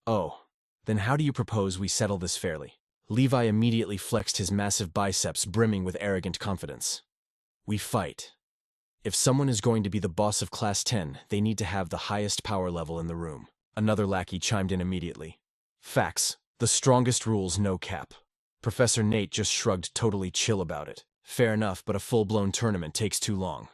"Oh, then how do you propose we settle this fairly?" Levi immediately flexed his massive biceps, brimming with arrogant confidence. "We fight. If someone is going to be the boss of Class 10, they need to have the highest power level in the room." Another lackey chimed in immediately. "Facts. The strongest rules, no cap." Professor Nate just shrugged, totally chill about it. "Fair enough, but a full-blown tournament takes too long.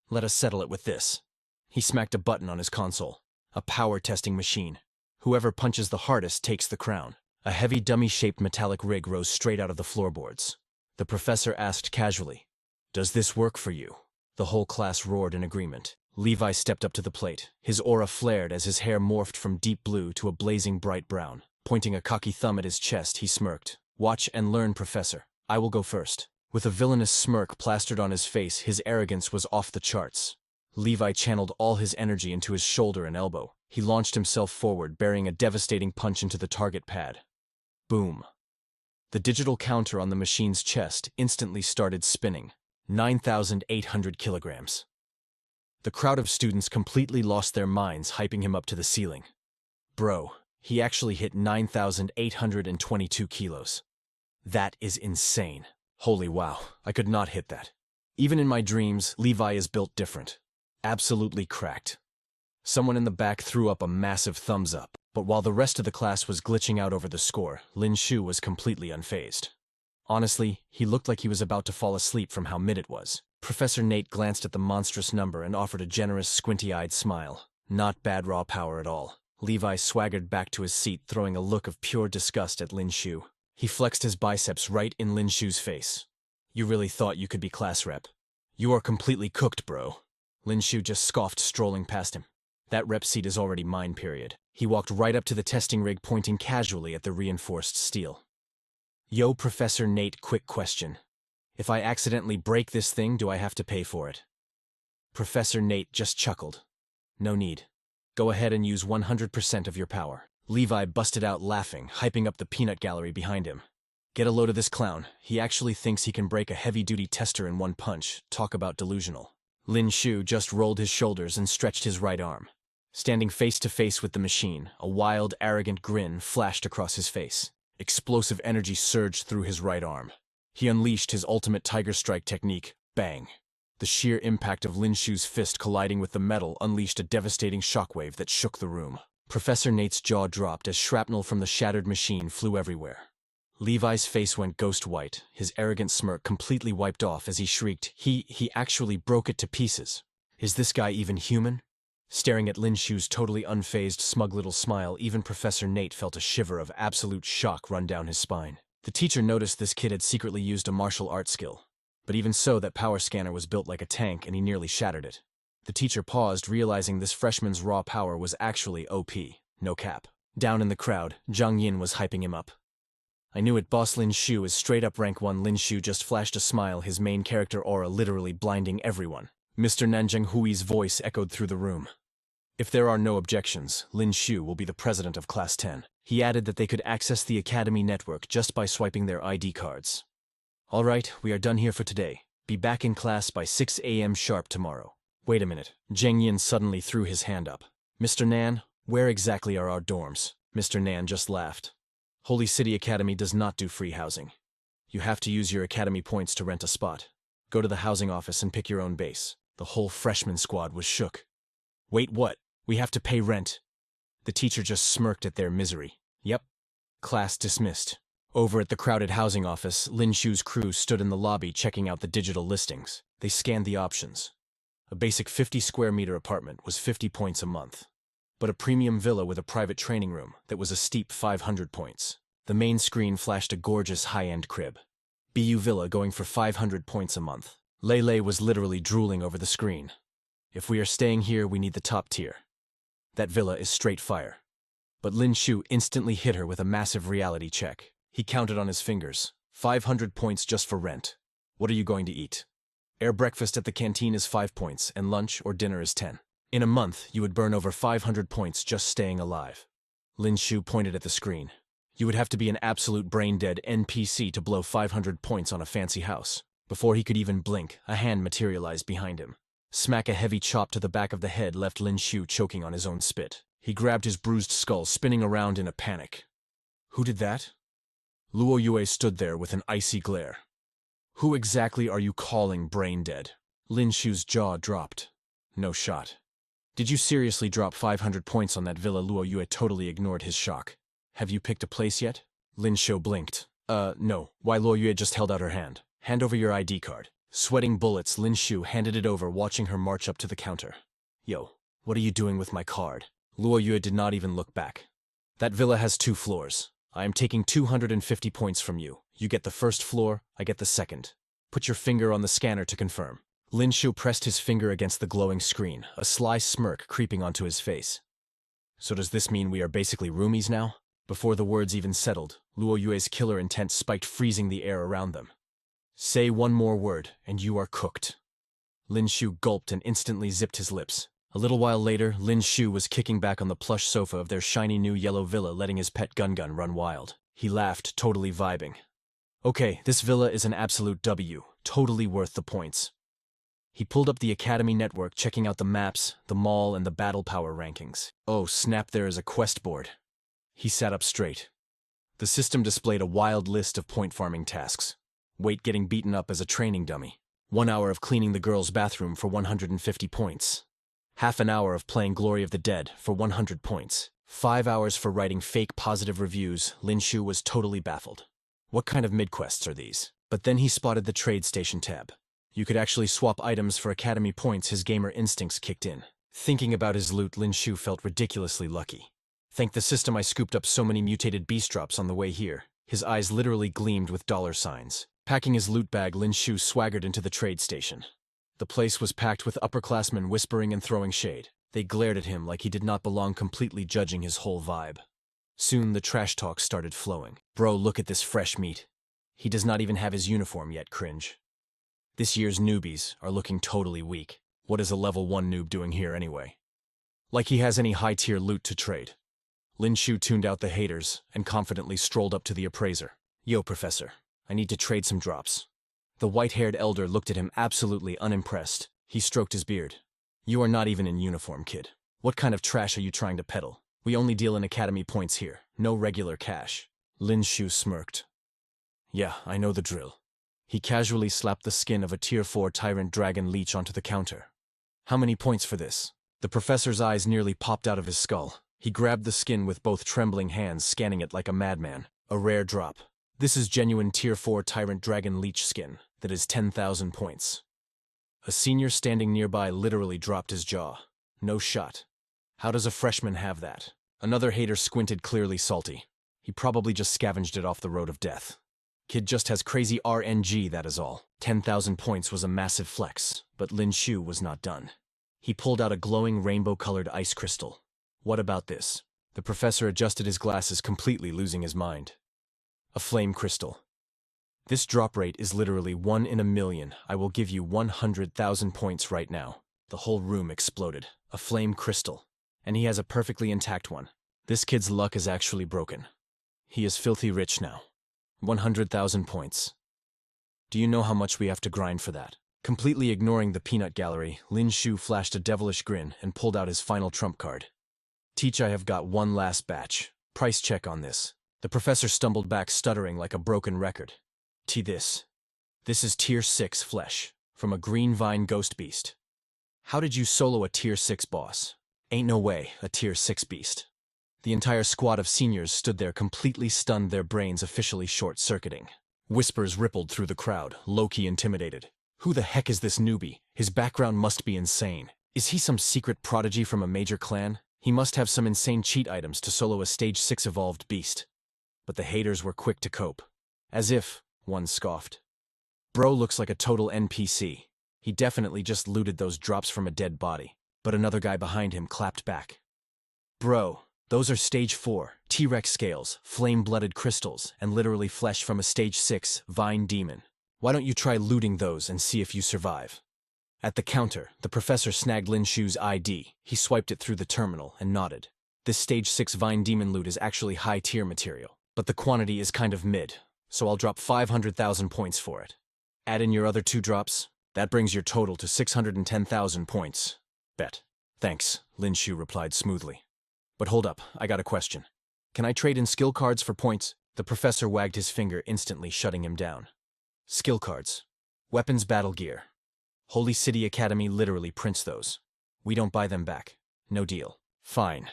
Let us settle it with this." He smacked a button on his console. A power testing machine. Whoever punches the hardest takes the crown. A heavy dummy-shaped metallic rig rose straight out of the floorboards. The professor asked casually, "Does this work for you?" The whole class roared in agreement. Levi stepped up to the plate. His aura flared as his hair morphed from deep blue to a blazing bright brown. Pointing a cocky thumb at his chest, he smirked. "Watch and learn, Professor. I will go first." With a villainous smirk plastered on his face, his arrogance was off the charts. Levi channeled all his energy into his shoulder and elbow. He launched himself forward, burying a devastating punch into the target pad. Boom. The digital counter on the machine's chest instantly started spinning. 9,800 kilograms. The crowd of students completely lost their minds, hyping him up to the ceiling. "Bro, he actually hit 9,822 kilos. That is insane. Holy wow, I could not hit that. Even in my dreams, Levi is built different. Absolutely cracked." Someone in the back threw up a massive thumbs up, but while the rest of the class was glitching out over the score, Lin Xiu was completely unfazed. Honestly, he looked like he was about to fall asleep from how mid it was. Professor Nate glanced at the monstrous number and offered a generous, squinty-eyed smile. Not bad raw power at all. Levi swaggered back to his seat, throwing a look of pure disgust at Lin Xiu. He flexed his biceps right in Lin Xiu's face. "You really thought you could be class rep? You are completely cooked, bro." Lin Xiu just scoffed, strolling past him. That rep seat is already mine, period. He walked right up to the testing rig, pointing casually at the reinforced steel. Yo, Professor Nate, quick question. If I accidentally break this thing, do I have to pay for it? Professor Nate just chuckled. No need. Go ahead and use 100% of your power. Levi busted out laughing, hyping up the peanut gallery behind him. Get a load of this clown. He actually thinks he can break a heavy-duty tester in one punch. Talk about delusional. Lin Xiu just rolled his shoulders and stretched his right arm. Standing face to face with the machine, a wild, arrogant grin flashed across his face. Explosive energy surged through his right arm. He unleashed his ultimate Tiger Strike technique. Bang! The sheer impact of Lin Xiu's fist colliding with the metal unleashed a devastating shockwave that shook the room. Professor Nate's jaw dropped as shrapnel from the shattered machine flew everywhere. Levi's face went ghost white, his arrogant smirk completely wiped off as he shrieked, He actually broke it to pieces. Is this guy even human? Staring at Lin Xiu's totally unfazed, smug little smile, even Professor Nate felt a shiver of absolute shock run down his spine. The teacher noticed this kid had secretly used a martial art skill. But even so, that power scanner was built like a tank and he nearly shattered it. The teacher paused, realizing this freshman's raw power was actually OP. No cap. Down in the crowd, Zhang Yin was hyping him up. I knew it, boss. Lin Xiu is straight up rank 1. Lin Xiu just flashed a smile, his main character aura literally blinding everyone. Mr. Nanzheng Hui's voice echoed through the room. If there are no objections, Lin Xiu will be the president of Class 10. He added that they could access the Academy network just by swiping their ID cards. All right, we are done here for today. Be back in class by 6 a.m. sharp tomorrow. Wait a minute. Zheng Yin suddenly threw his hand up. Mr. Nan, where exactly are our dorms? Mr. Nan just laughed. Holy City Academy does not do free housing. You have to use your academy points to rent a spot. Go to the housing office and pick your own base. The whole freshman squad was shook. Wait, what? We have to pay rent? The teacher just smirked at their misery. Yep. Class dismissed. Over at the crowded housing office, Lin Xiu's crew stood in the lobby checking out the digital listings. They scanned the options. A basic 50-square-meter apartment was 50 points a month. But a premium villa with a private training room that was a steep 500 points. The main screen flashed a gorgeous high-end crib. BU Villa going for 500 points a month. Lei was literally drooling over the screen. If we are staying here, we need the top tier. That villa is straight fire. But Lin Xiu instantly hit her with a massive reality check. He counted on his fingers. 500 points just for rent. What are you going to eat? Air breakfast at the canteen is 5 points, and lunch or dinner is 10. In a month, you would burn over 500 points just staying alive. Lin Xiu pointed at the screen. You would have to be an absolute brain-dead NPC to blow 500 points on a fancy house. Before he could even blink, a hand materialized behind him. Smack, a heavy chop to the back of the head left Lin Xiu choking on his own spit. He grabbed his bruised skull, spinning around in a panic. Who did that? Luo Yue stood there with an icy glare. Who exactly are you calling brain-dead? Lin Xiu's jaw dropped. No shot. Did you seriously drop 500 points on that villa? Luo Yue totally ignored his shock. Have you picked a place yet? Lin Xiu blinked. No. Why? Luo Yue just held out her hand. Hand over your ID card. Sweating bullets, Lin Xiu handed it over, watching her march up to the counter. Yo, what are you doing with my card? Luo Yue did not even look back. That villa has 2 floors. I am taking 250 points from you. You get the first floor, I get the second. Put your finger on the scanner to confirm. Lin Xiu pressed his finger against the glowing screen, a sly smirk creeping onto his face. So does this mean we are basically roomies now? Before the words even settled, Luo Yue's killer intent spiked, freezing the air around them. Say one more word, and you are cooked. Lin Xiu gulped and instantly zipped his lips. A little while later, Lin Xiu was kicking back on the plush sofa of their shiny new yellow villa, letting his pet Gun run wild. He laughed, totally vibing. Okay, this villa is an absolute W, totally worth the points. He pulled up the Academy network, checking out the maps, the mall, and the battle power rankings. Oh snap, there is a quest board. He sat up straight. The system displayed a wild list of point farming tasks. Wait, getting beaten up as a training dummy. 1 hour of cleaning the girls' bathroom for 150 points. Half an hour of playing Glory of the Dead for 100 points. 5 hours for writing fake positive reviews. Lin Xiu was totally baffled. What kind of mid-quests are these? But then he spotted the trade station tab. You could actually swap items for Academy points. His gamer instincts kicked in. Thinking about his loot, Lin Xiu felt ridiculously lucky. Thank the system I scooped up so many mutated beast drops on the way here. His eyes literally gleamed with dollar signs. Packing his loot bag, Lin Xiu swaggered into the trade station. The place was packed with upperclassmen whispering and throwing shade. They glared at him like he did not belong, completely judging his whole vibe. Soon the trash talk started flowing. Bro, look at this fresh meat. He does not even have his uniform yet, cringe. This year's newbies are looking totally weak. What is a level 1 noob doing here anyway? Like he has any high-tier loot to trade. Lin Xiu tuned out the haters and confidently strolled up to the appraiser. Yo, professor, I need to trade some drops. The white-haired elder looked at him absolutely unimpressed. He stroked his beard. You are not even in uniform, kid. What kind of trash are you trying to peddle? We only deal in academy points here, no regular cash. Lin Xiu smirked. Yeah, I know the drill. He casually slapped the skin of a tier 4 tyrant dragon leech onto the counter. How many points for this? The professor's eyes nearly popped out of his skull. He grabbed the skin with both trembling hands, scanning it like a madman. A rare drop. This is genuine tier 4 tyrant dragon leech skin. That is 10,000 points. A senior standing nearby literally dropped his jaw. No shot. How does a freshman have that? Another hater squinted, clearly salty. He probably just scavenged it off the road of death. Kid just has crazy RNG, that is all. 10,000 points was a massive flex, but Lin Xiu was not done. He pulled out a glowing rainbow-colored ice crystal. What about this? The professor adjusted his glasses, completely losing his mind. A flame crystal. This drop rate is literally 1 in a million. I will give you 100,000 points right now. The whole room exploded. A flame crystal. And he has a perfectly intact one. This kid's luck is actually broken. He is filthy rich now. 100,000 points. Do you know how much we have to grind for that? Completely ignoring the peanut gallery, Lin Xiu flashed a devilish grin and pulled out his final trump card. Teach, I have got one last batch. Price check on this. The professor stumbled back, stuttering like a broken record. This is tier 6 flesh, from a green vine ghost beast. How did you solo a tier 6 boss? Ain't no way, a tier 6 beast. The entire squad of seniors stood there, completely stunned, their brains officially short-circuiting. Whispers rippled through the crowd, low-key intimidated. Who the heck is this newbie? His background must be insane. Is he some secret prodigy from a major clan? He must have some insane cheat items to solo a stage 6 evolved beast. But the haters were quick to cope. As if, one scoffed. Bro looks like a total NPC. He definitely just looted those drops from a dead body. But another guy behind him clapped back. Bro, those are stage 4, T-Rex scales, flame-blooded crystals, and literally flesh from a stage 6 vine demon. Why don't you try looting those and see if you survive? At the counter, the professor snagged Lin Xiu's ID. He swiped it through the terminal and nodded. This stage 6 vine demon loot is actually high-tier material, but the quantity is kind of mid, so I'll drop 500,000 points for it. Add in your other 2 drops. That brings your total to 610,000 points. Bet. Thanks, Lin Xiu replied smoothly. But hold up, I got a question. Can I trade in skill cards for points? The professor wagged his finger, instantly shutting him down. Skill cards. Weapons, battle gear. Holy City Academy literally prints those. We don't buy them back. No deal. Fine.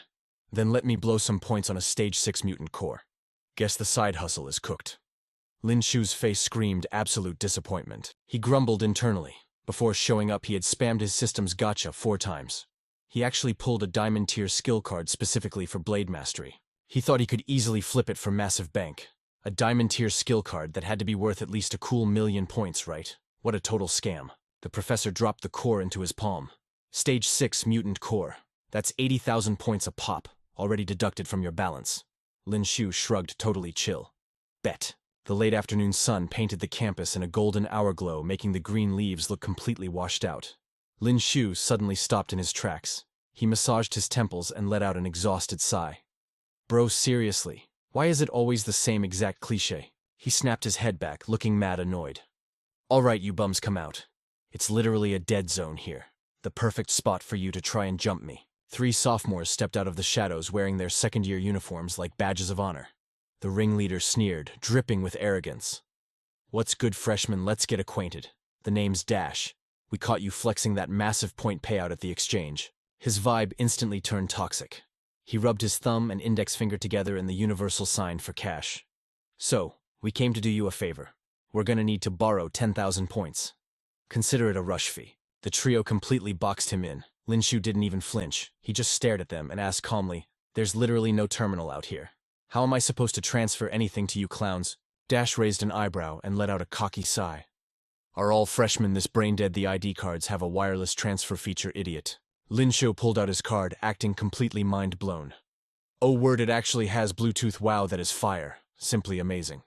Then let me blow some points on a stage 6 mutant core. Guess the side hustle is cooked. Lin Xiu's face screamed absolute disappointment. He grumbled internally. Before showing up, he had spammed his system's gotcha 4 times. He actually pulled a diamond tier skill card specifically for blade mastery. He thought he could easily flip it for massive bank. A diamond tier skill card that had to be worth at least a cool 1,000,000 points, right? What a total scam. The professor dropped the core into his palm. Stage 6 mutant core. That's 80,000 points a pop, already deducted from your balance. Lin Xiu shrugged, totally chill. Bet. The late afternoon sun painted the campus in a golden hourglow, making the green leaves look completely washed out. Lin Xiu suddenly stopped in his tracks. He massaged his temples and let out an exhausted sigh. Bro, seriously, why is it always the same exact cliché? He snapped his head back, looking mad annoyed. All right, you bums, come out. It's literally a dead zone here. The perfect spot for you to try and jump me. 3 sophomores stepped out of the shadows wearing their second-year uniforms like badges of honor. The ringleader sneered, dripping with arrogance. What's good, freshman? Let's get acquainted. The name's Dash. We caught you flexing that massive point payout at the exchange. His vibe instantly turned toxic. He rubbed his thumb and index finger together in the universal sign for cash. So, we came to do you a favor. We're gonna need to borrow 10,000 points. Consider it a rush fee. The trio completely boxed him in. Lin Xiu didn't even flinch. He just stared at them and asked calmly, "There's literally no terminal out here. How am I supposed to transfer anything to you clowns?" Dash raised an eyebrow and let out a cocky sigh. Are all freshmen this brain-dead? The ID cards have a wireless transfer feature, idiot. Lin Xiu pulled out his card, acting completely mind-blown. Oh word, it actually has Bluetooth. Wow, that is fire. Simply amazing.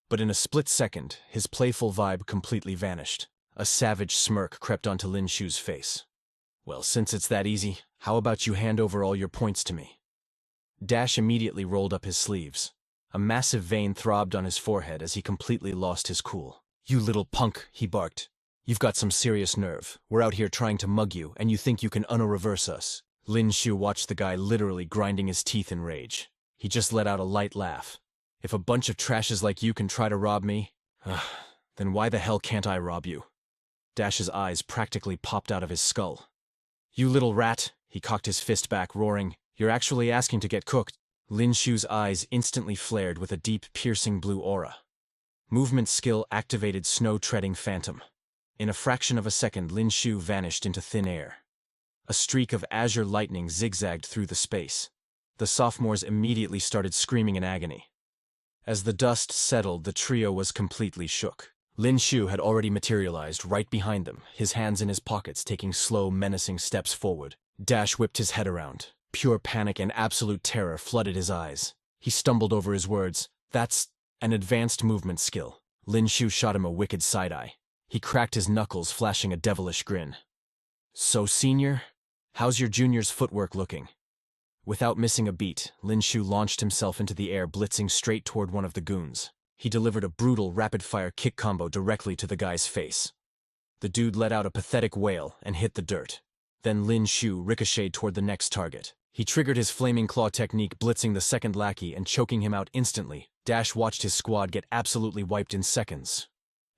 But in a split second, his playful vibe completely vanished. A savage smirk crept onto Lin Xiu's face. Well, since it's that easy, how about you hand over all your points to me? Dash immediately rolled up his sleeves. A massive vein throbbed on his forehead as he completely lost his cool. You little punk, he barked. You've got some serious nerve. We're out here trying to mug you, and you think you can reverse us. Lin Xiu watched the guy literally grinding his teeth in rage. He just let out a light laugh. If a bunch of trashes like you can try to rob me, then why the hell can't I rob you? Dash's eyes practically popped out of his skull. You little rat, he cocked his fist back, roaring. You're actually asking to get cooked. Lin Xiu's eyes instantly flared with a deep, piercing blue aura. Movement skill activated, snow-treading phantom. In a fraction of a second, Lin Xiu vanished into thin air. A streak of azure lightning zigzagged through the space. The sophomores immediately started screaming in agony. As the dust settled, the trio was completely shook. Lin Xiu had already materialized right behind them, his hands in his pockets, taking slow, menacing steps forward. Dash whipped his head around. Pure panic and absolute terror flooded his eyes. He stumbled over his words. That's an advanced movement skill. Lin Xiu shot him a wicked side-eye. He cracked his knuckles, flashing a devilish grin. So, senior, how's your junior's footwork looking? Without missing a beat, Lin Xiu launched himself into the air, blitzing straight toward one of the goons. He delivered a brutal, rapid-fire kick combo directly to the guy's face. The dude let out a pathetic wail and hit the dirt. Then Lin Xiu ricocheted toward the next target. He triggered his flaming claw technique, blitzing the second lackey and choking him out instantly. Dash watched his squad get absolutely wiped in seconds.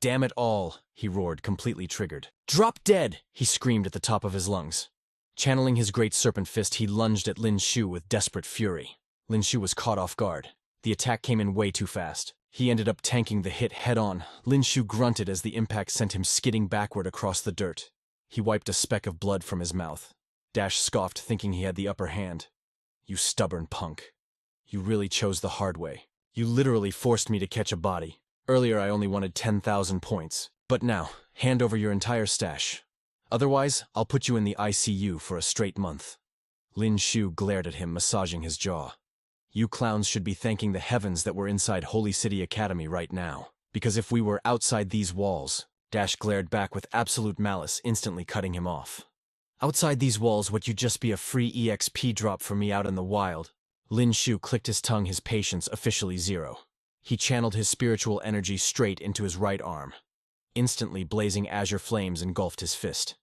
Damn it all, he roared, completely triggered. Drop dead, he screamed at the top of his lungs. Channeling his great serpent fist, he lunged at Lin Xiu with desperate fury. Lin Xiu was caught off guard. The attack came in way too fast. He ended up tanking the hit head-on. Lin Xiu grunted as the impact sent him skidding backward across the dirt. He wiped a speck of blood from his mouth. Dash scoffed, thinking he had the upper hand. You stubborn punk. You really chose the hard way. You literally forced me to catch a body. Earlier I only wanted 10,000 points. But now, hand over your entire stash. Otherwise, I'll put you in the ICU for a straight month. Lin Xiu glared at him, massaging his jaw. You clowns should be thanking the heavens that we're inside Holy City Academy right now. Because if we were outside these walls... Dash glared back with absolute malice, instantly cutting him off. Outside these walls, would you just be a free EXP drop for me out in the wild? Lin Xiu clicked his tongue, his patience officially zero. He channeled his spiritual energy straight into his right arm. Instantly, blazing azure flames engulfed his fist.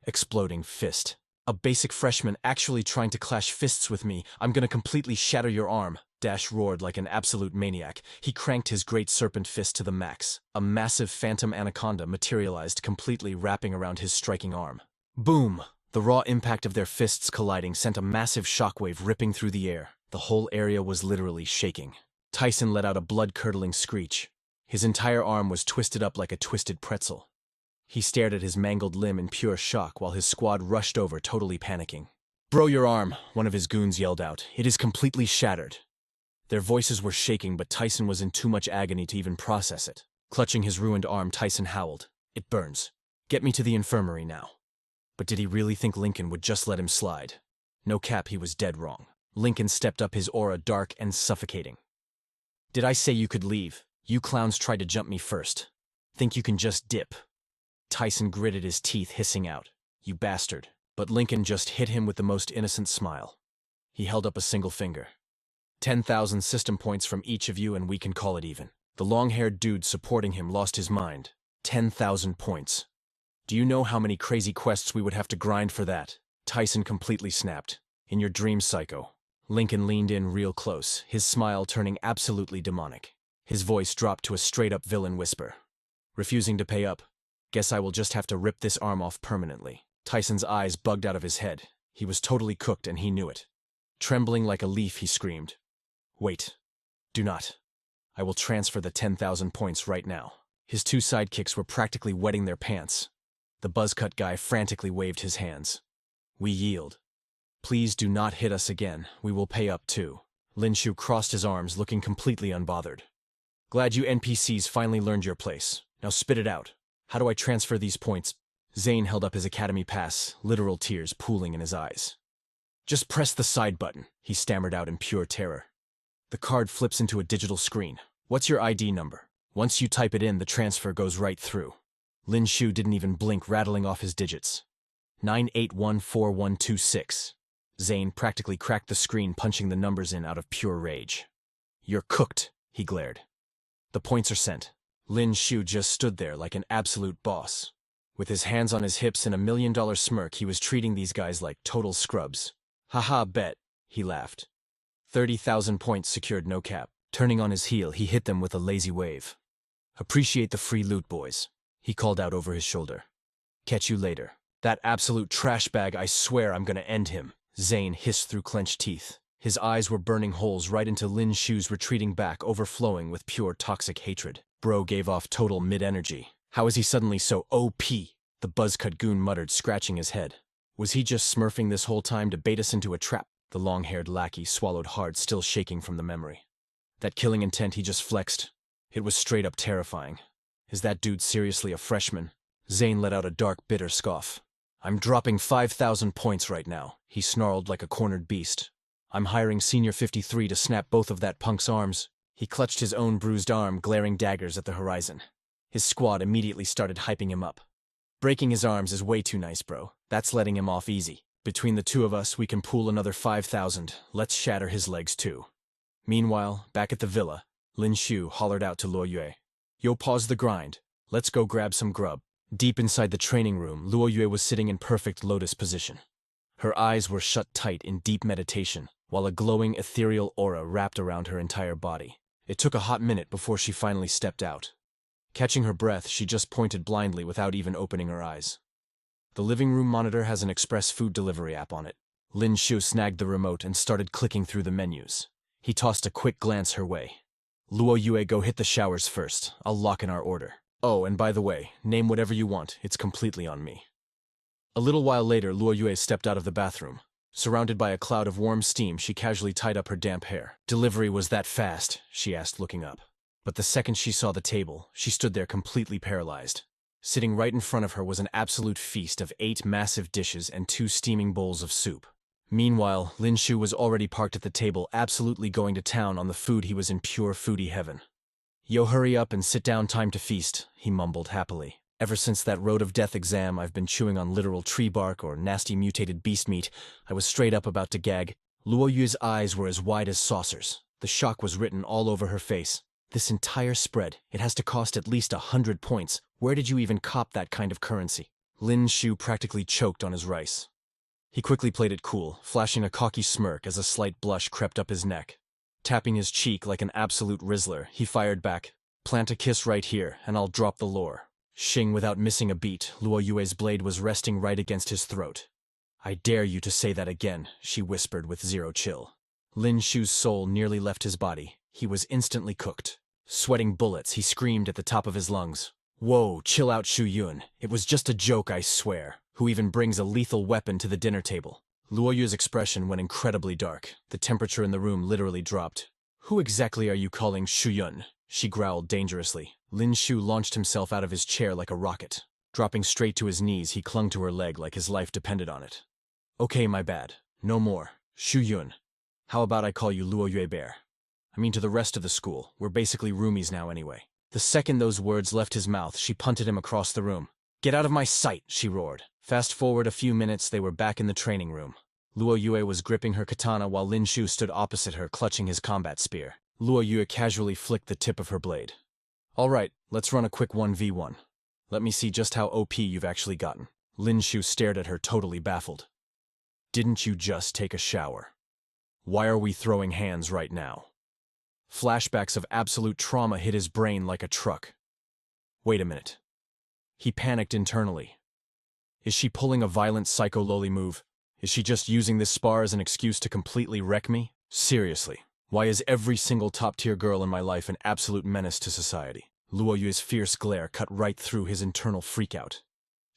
Exploding fist. A basic freshman actually trying to clash fists with me. I'm gonna completely shatter your arm. Dash roared like an absolute maniac. He cranked his great serpent fist to the max. A massive phantom anaconda materialized, completely wrapping around his striking arm. Boom! The raw impact of their fists colliding sent a massive shockwave ripping through the air. The whole area was literally shaking. Tyson let out a blood-curdling screech. His entire arm was twisted up like a twisted pretzel. He stared at his mangled limb in pure shock while his squad rushed over, totally panicking. Bro, your arm, one of his goons yelled out. It is completely shattered. Their voices were shaking, but Tyson was in too much agony to even process it. Clutching his ruined arm, Tyson howled. It burns. Get me to the infirmary now. But did he really think Lincoln would just let him slide? No cap, he was dead wrong. Lincoln stepped up, his aura dark and suffocating. Did I say you could leave? You clowns tried to jump me first. Think you can just dip? Tyson gritted his teeth, hissing out. You bastard. But Lincoln just hit him with the most innocent smile. He held up a single finger. 10,000 system points from each of you and we can call it even. The long-haired dude supporting him lost his mind. 10,000 points. Do you know how many crazy quests we would have to grind for that? Tyson completely snapped. In your dream, psycho. Lincoln leaned in real close, his smile turning absolutely demonic. His voice dropped to a straight-up villain whisper. Refusing to pay up? Guess I will just have to rip this arm off permanently. Tyson's eyes bugged out of his head. He was totally cooked and he knew it. Trembling like a leaf, he screamed. Wait. Do not. I will transfer the 10,000 points right now. His two sidekicks were practically wetting their pants. The buzzcut guy frantically waved his hands. We yield. Please do not hit us again. We will pay up too. Lin Xiu crossed his arms, looking completely unbothered. Glad you NPCs finally learned your place. Now spit it out. How do I transfer these points? Zane held up his academy pass, literal tears pooling in his eyes. Just press the side button, he stammered out in pure terror. The card flips into a digital screen. What's your ID number? Once you type it in, the transfer goes right through. Lin Xiu didn't even blink, rattling off his digits. 9814126. Zane practically cracked the screen, punching the numbers in out of pure rage. You're cooked, he glared. The points are sent. Lin Xiu just stood there like an absolute boss. With his hands on his hips and a $1 million smirk, he was treating these guys like total scrubs. Haha, bet, he laughed. 30,000 points secured, no cap. Turning on his heel, he hit them with a lazy wave. Appreciate the free loot, boys, he called out over his shoulder. Catch you later. That absolute trash bag, I swear I'm gonna end him, Zane hissed through clenched teeth. His eyes were burning holes right into Lin Xiu's retreating back, overflowing with pure toxic hatred. Bro gave off total mid-energy. How is he suddenly so OP? The buzzcut goon muttered, scratching his head. Was he just smurfing this whole time to bait us into a trap? The long-haired lackey swallowed hard, still shaking from the memory. That killing intent he just flexed. It was straight up terrifying. Is that dude seriously a freshman? Zane let out a dark, bitter scoff. I'm dropping 5,000 points right now, he snarled like a cornered beast. I'm hiring Senior 53 to snap both of that punk's arms. He clutched his own bruised arm, glaring daggers at the horizon. His squad immediately started hyping him up. Breaking his arms is way too nice, bro. That's letting him off easy. Between the two of us, we can pool another 5,000. Let's shatter his legs too. Meanwhile, back at the villa, Lin Xiu hollered out to Luo Yue. Yo, pause the grind. Let's go grab some grub. Deep inside the training room, Luo Yue was sitting in perfect lotus position. Her eyes were shut tight in deep meditation, while a glowing ethereal aura wrapped around her entire body. It took a hot minute before she finally stepped out. Catching her breath, she just pointed blindly without even opening her eyes. The living room monitor has an express food delivery app on it. Lin Xiu snagged the remote and started clicking through the menus. He tossed a quick glance her way. Luo Yue, go hit the showers first. I'll lock in our order. Oh, and by the way, name whatever you want. It's completely on me. A little while later, Luo Yue stepped out of the bathroom. Surrounded by a cloud of warm steam, she casually tied up her damp hair. Delivery was that fast? She asked, looking up. But the second she saw the table, she stood there completely paralyzed. Sitting right in front of her was an absolute feast of 8 massive dishes and 2 steaming bowls of soup. Meanwhile, Lin Xiu was already parked at the table, absolutely going to town on the food. He was in pure foodie heaven. Yo, hurry up and sit down, time to feast, he mumbled happily. Ever since that road of death exam, I've been chewing on literal tree bark or nasty mutated beast meat. I was straight up about to gag. Luo Yue's eyes were as wide as saucers. The shock was written all over her face. This entire spread, it has to cost at least 100 points. Where did you even cop that kind of currency? Lin Xiu practically choked on his rice. He quickly played it cool, flashing a cocky smirk as a slight blush crept up his neck. Tapping his cheek like an absolute rizzler, he fired back. Plant a kiss right here, and I'll drop the lore. Shing without missing a beat, Luo Yue's blade was resting right against his throat. I dare you to say that again, she whispered with zero chill. Lin Xiu's soul nearly left his body. He was instantly cooked. Sweating bullets, he screamed at the top of his lungs. Whoa, chill out, Shu Yun. It was just a joke, I swear. Who even brings a lethal weapon to the dinner table? Luo Yue's expression went incredibly dark. The temperature in the room literally dropped. Who exactly are you calling Shu Yun? She growled dangerously. Lin Xiu launched himself out of his chair like a rocket. Dropping straight to his knees, he clung to her leg like his life depended on it. Okay, my bad. No more. Shu Yun. How about I call you Luo Yue Bear? I mean, to the rest of the school. We're basically roomies now anyway. The second those words left his mouth, she punted him across the room. Get out of my sight, she roared. Fast forward a few minutes, they were back in the training room. Luo Yue was gripping her katana while Lin Xiu stood opposite her, clutching his combat spear. Luo Yue casually flicked the tip of her blade. All right, let's run a quick 1v1. Let me see just how OP you've actually gotten. Lin Xiu stared at her, totally baffled. Didn't you just take a shower? Why are we throwing hands right now? Flashbacks of absolute trauma hit his brain like a truck. Wait a minute. He panicked internally. Is she pulling a violent psycho loli move? Is she just using this spar as an excuse to completely wreck me? Seriously, why is every single top-tier girl in my life an absolute menace to society? Luo Yue's fierce glare cut right through his internal freakout.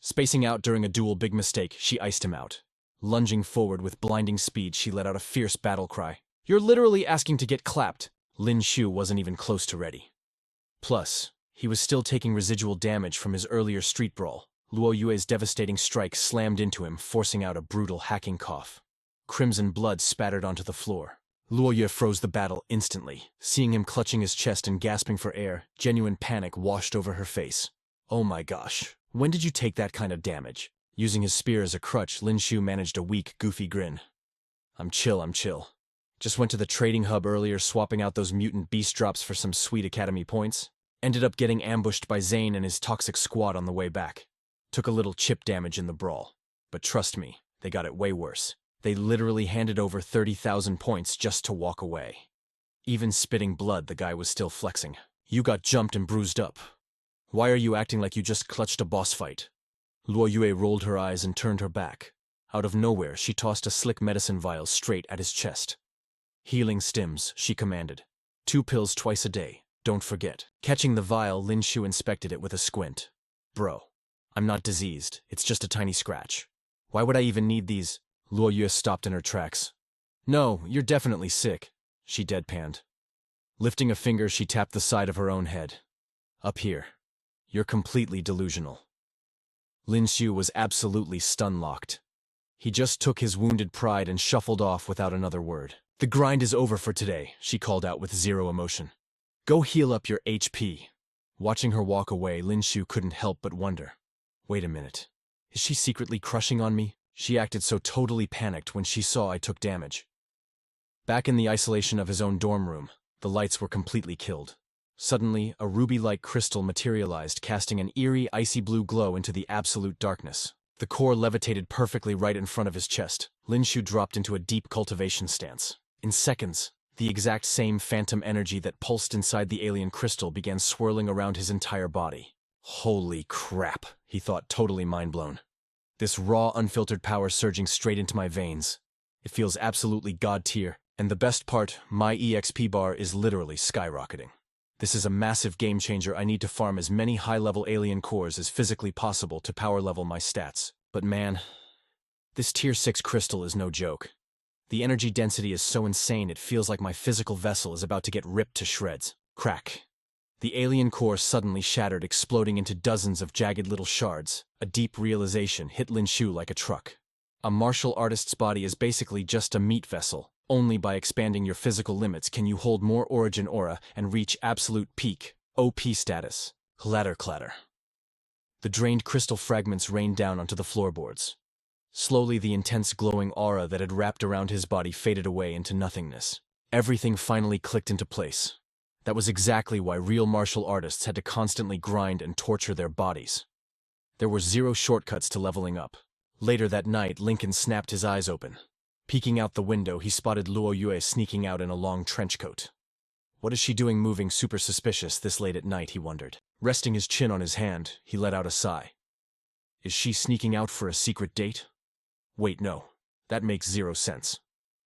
Spacing out during a duel big mistake, she iced him out. Lunging forward with blinding speed, she let out a fierce battle cry. You're literally asking to get clapped. Lin Xiu wasn't even close to ready. Plus, He was still taking residual damage from his earlier street brawl. Luo Yue's devastating strike slammed into him, forcing out a brutal hacking cough. Crimson blood spattered onto the floor. Luo Yue froze the battle instantly. Seeing him clutching his chest and gasping for air, genuine panic washed over her face. Oh my gosh, when did you take that kind of damage? Using his spear as a crutch, Lin Xiu managed a weak, goofy grin. I'm chill. Just went to the trading hub earlier, swapping out those mutant beast drops for some sweet academy points. Ended up getting ambushed by Zane and his toxic squad on the way back. Took a little chip damage in the brawl. But trust me, they got it way worse. They literally handed over 30,000 points just to walk away. Even spitting blood, the guy was still flexing. You got jumped and bruised up. Why are you acting like you just clutched a boss fight? Luo Yue rolled her eyes and turned her back. Out of nowhere, she tossed a slick medicine vial straight at his chest. Healing stims, she commanded. 2 pills twice a day, don't forget. Catching the vial, Lin Xiu inspected it with a squint. Bro, I'm not diseased, it's just a tiny scratch. Why would I even need these? Luo Yue stopped in her tracks. No, you're definitely sick, she deadpanned. Lifting a finger, she tapped the side of her own head. Up here. You're completely delusional. Lin Xiu was absolutely stun-locked. He just took his wounded pride and shuffled off without another word. The grind is over for today, she called out with zero emotion. Go heal up your HP. Watching her walk away, Lin Xiu couldn't help but wonder. Wait a minute. Is she secretly crushing on me? She acted so totally panicked when she saw I took damage. Back in the isolation of his own dorm room, the lights were completely killed. Suddenly, a ruby-like crystal materialized, casting an eerie, icy blue glow into the absolute darkness. The core levitated perfectly right in front of his chest. Lin Xiu dropped into a deep cultivation stance. In seconds, the exact same phantom energy that pulsed inside the alien crystal began swirling around his entire body. Holy crap, he thought, totally mind-blown. This raw, unfiltered power surging straight into my veins. It feels absolutely god-tier, and the best part, my EXP bar is literally skyrocketing. This is a massive game-changer. I need to farm as many high-level alien cores as physically possible to power-level my stats. But man, this tier 6 crystal is no joke. The energy density is so insane it feels like my physical vessel is about to get ripped to shreds. Crack. The alien core suddenly shattered, exploding into dozens of jagged little shards. A deep realization hit Lin Xiu like a truck. A martial artist's body is basically just a meat vessel. Only by expanding your physical limits can you hold more origin aura and reach absolute peak, OP status. Clatter clatter. The drained crystal fragments rained down onto the floorboards. Slowly, the intense glowing aura that had wrapped around his body faded away into nothingness. Everything finally clicked into place. That was exactly why real martial artists had to constantly grind and torture their bodies. There were zero shortcuts to leveling up. Later that night, Lincoln snapped his eyes open. Peeking out the window, he spotted Luo Yue sneaking out in a long trench coat. What is she doing moving super suspicious this late at night, he wondered. Resting his chin on his hand, he let out a sigh. Is she sneaking out for a secret date? Wait, no. That makes zero sense.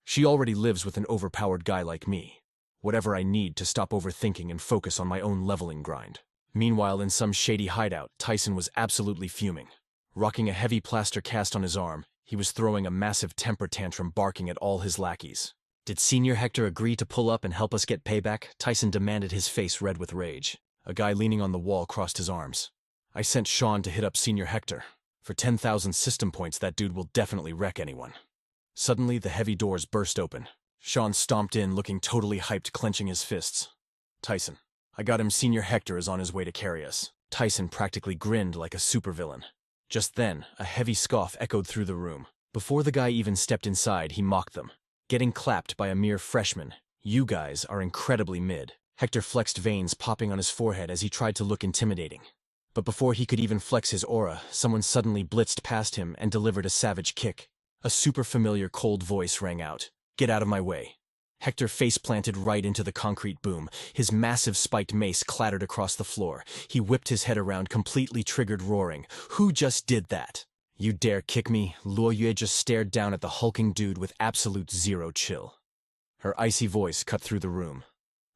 She already lives with an overpowered guy like me. Whatever I need to stop overthinking and focus on my own leveling grind. Meanwhile, in some shady hideout, Tyson was absolutely fuming. Rocking a heavy plaster cast on his arm, he was throwing a massive temper tantrum, barking at all his lackeys. Did Senior Hector agree to pull up and help us get payback? Tyson demanded, his face red with rage. A guy leaning on the wall crossed his arms. I sent Sean to hit up Senior Hector. For 10,000 system points, that dude will definitely wreck anyone. Suddenly, the heavy doors burst open. Sean stomped in, looking totally hyped, clenching his fists. Tyson, I got him. Senior Hector is on his way to carry us. Tyson practically grinned like a supervillain. Just then, a heavy scoff echoed through the room. Before the guy even stepped inside, he mocked them. Getting clapped by a mere freshman. You guys are incredibly mid. Hector flexed, veins popping on his forehead as he tried to look intimidating. But before he could even flex his aura, someone suddenly blitzed past him and delivered a savage kick. A super familiar cold voice rang out. Get out of my way. Hector face-planted right into the concrete boom. His massive spiked mace clattered across the floor. He whipped his head around, completely triggered, roaring. Who just did that? You dare kick me? Luo Yue just stared down at the hulking dude with absolute zero chill. Her icy voice cut through the room.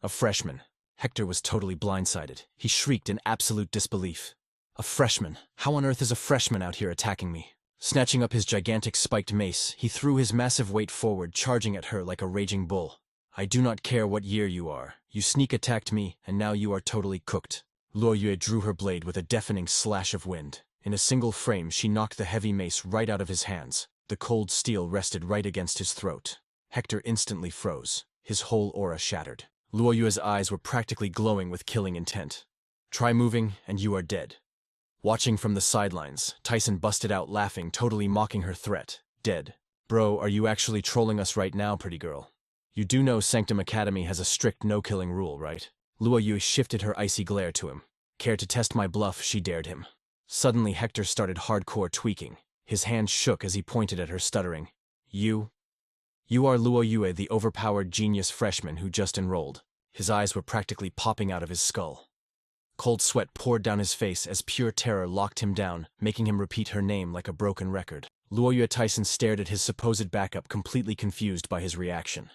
A freshman. Hector was totally blindsided. He shrieked in absolute disbelief. A freshman? How on earth is a freshman out here attacking me? Snatching up his gigantic spiked mace, he threw his massive weight forward, charging at her like a raging bull. I do not care what year you are. You sneak attacked me, and now you are totally cooked. Luo Yue drew her blade with a deafening slash of wind. In a single frame, she knocked the heavy mace right out of his hands. The cold steel rested right against his throat. Hector instantly froze. His whole aura shattered. Luo Yue's eyes were practically glowing with killing intent. Try moving, and you are dead. Watching from the sidelines, Tyson busted out laughing, totally mocking her threat. Dead. Bro, are you actually trolling us right now, pretty girl? You do know Sanctum Academy has a strict no-killing rule, right? Luo Yue shifted her icy glare to him. Care to test my bluff, she dared him. Suddenly Hector started hardcore tweaking. His hand shook as he pointed at her, stuttering. You are Luo Yue, the overpowered genius freshman who just enrolled. His eyes were practically popping out of his skull. Cold sweat poured down his face as pure terror locked him down, making him repeat her name like a broken record. Luo Yue Tyson stared at his supposed backup, completely confused by his reaction.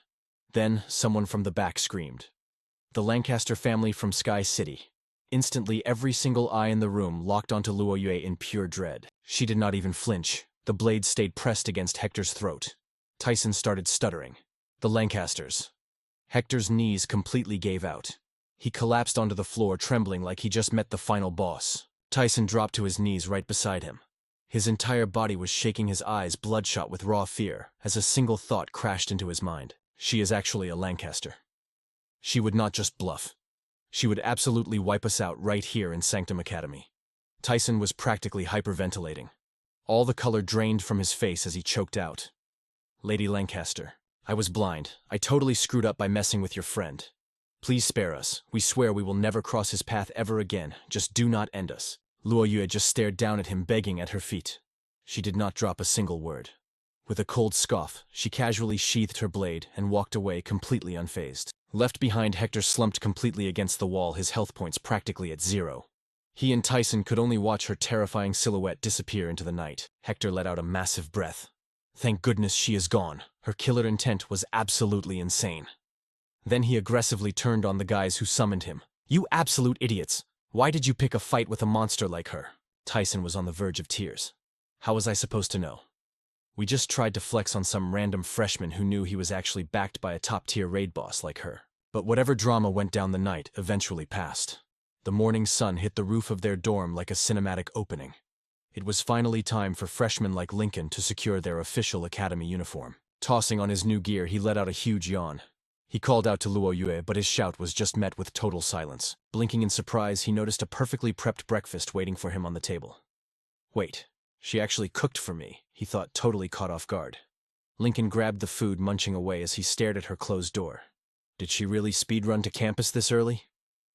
Then, someone from the back screamed. The Lancaster family from Sky City. Instantly, every single eye in the room locked onto Luo Yue in pure dread. She did not even flinch. The blade stayed pressed against Hector's throat. Tyson started stuttering. The Lancasters. Hector's knees completely gave out. He collapsed onto the floor, trembling like he just met the final boss. Tyson dropped to his knees right beside him. His entire body was shaking, his eyes bloodshot with raw fear, as a single thought crashed into his mind. She is actually a Lancaster. She would not just bluff. She would absolutely wipe us out right here in Sanctum Academy. Tyson was practically hyperventilating. All the color drained from his face as he choked out. Lady Lancaster, I was blind. I totally screwed up by messing with your friend. Please spare us. We swear we will never cross his path ever again. Just do not end us. Luo Yue just stared down at him, begging at her feet. She did not drop a single word. With a cold scoff, she casually sheathed her blade and walked away completely unfazed. Left behind, Hector slumped completely against the wall, his health points practically at zero. He and Tyson could only watch her terrifying silhouette disappear into the night. Hector let out a massive breath. Thank goodness she is gone. Her killer intent was absolutely insane. Then he aggressively turned on the guys who summoned him. You absolute idiots! Why did you pick a fight with a monster like her? Tyson was on the verge of tears. How was I supposed to know? We just tried to flex on some random freshman who knew he was actually backed by a top-tier raid boss like her. But whatever drama went down the night eventually passed. The morning sun hit the roof of their dorm like a cinematic opening. It was finally time for freshmen like Lincoln to secure their official academy uniform. Tossing on his new gear, he let out a huge yawn. He called out to Luo Yue, but his shout was just met with total silence. Blinking in surprise, he noticed a perfectly prepped breakfast waiting for him on the table. Wait, she actually cooked for me, he thought, totally caught off guard. Lincoln grabbed the food, munching away as he stared at her closed door. Did she really speedrun to campus this early?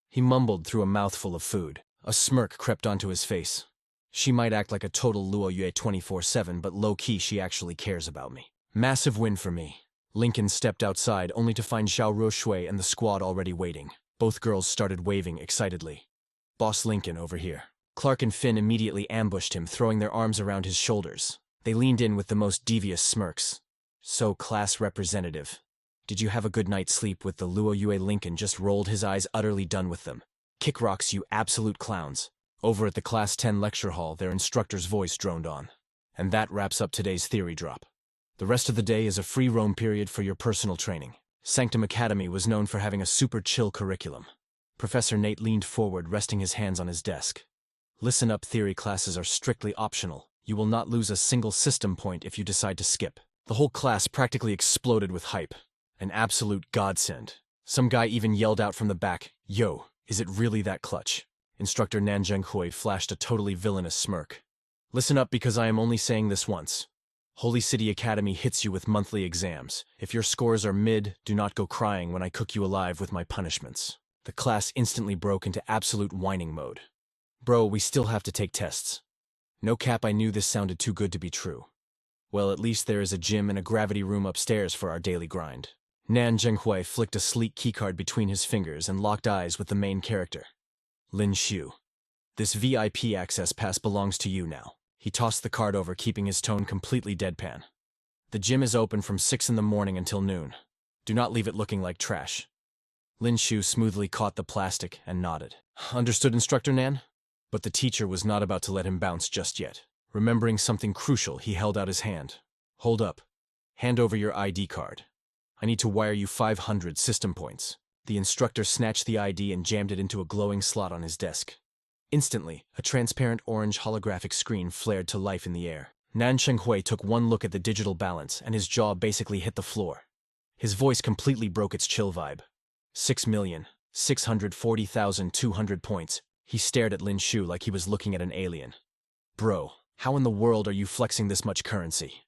He mumbled through a mouthful of food. A smirk crept onto his face. She might act like a total Luo Yue 24/7, but low-key she actually cares about me. Massive win for me. Lincoln stepped outside only to find Xiao Ruoshui and the squad already waiting. Both girls started waving excitedly. Boss Lincoln, over here. Clark and Finn immediately ambushed him, throwing their arms around his shoulders. They leaned in with the most devious smirks. So class representative. Did you have a good night's sleep with the Luo Yue? Lincoln just rolled his eyes, utterly done with them. Kick rocks, you absolute clowns. Over at the Class 10 lecture hall, their instructor's voice droned on. And that wraps up today's theory drop. The rest of the day is a free roam period for your personal training. Sanctum Academy was known for having a super chill curriculum. Professor Nate leaned forward, resting his hands on his desk. Listen up, theory classes are strictly optional. You will not lose a single system point if you decide to skip. The whole class practically exploded with hype. An absolute godsend. Some guy even yelled out from the back, "Yo, is it really that clutch?" Instructor Nan Zhenghui flashed a totally villainous smirk. Listen up, because I am only saying this once. Holy City Academy hits you with monthly exams. If your scores are mid, do not go crying when I cook you alive with my punishments. The class instantly broke into absolute whining mode. Bro, we still have to take tests. No cap, I knew this sounded too good to be true. Well, at least there is a gym and a gravity room upstairs for our daily grind. Nan Zhenghui flicked a sleek keycard between his fingers and locked eyes with the main character. Lin Xiu. This VIP access pass belongs to you now. He tossed the card over, keeping his tone completely deadpan. The gym is open from 6 in the morning until noon. Do not leave it looking like trash. Lin Xiu smoothly caught the plastic and nodded. Understood, Instructor Nan? But the teacher was not about to let him bounce just yet. Remembering something crucial, he held out his hand. Hold up. Hand over your ID card. I need to wire you 500 system points. The instructor snatched the ID and jammed it into a glowing slot on his desk. Instantly, a transparent orange holographic screen flared to life in the air. Nan Shenghui took one look at the digital balance, and his jaw basically hit the floor. His voice completely broke its chill vibe. 6,640,200 points. He stared at Lin Xiu like he was looking at an alien. Bro, how in the world are you flexing this much currency?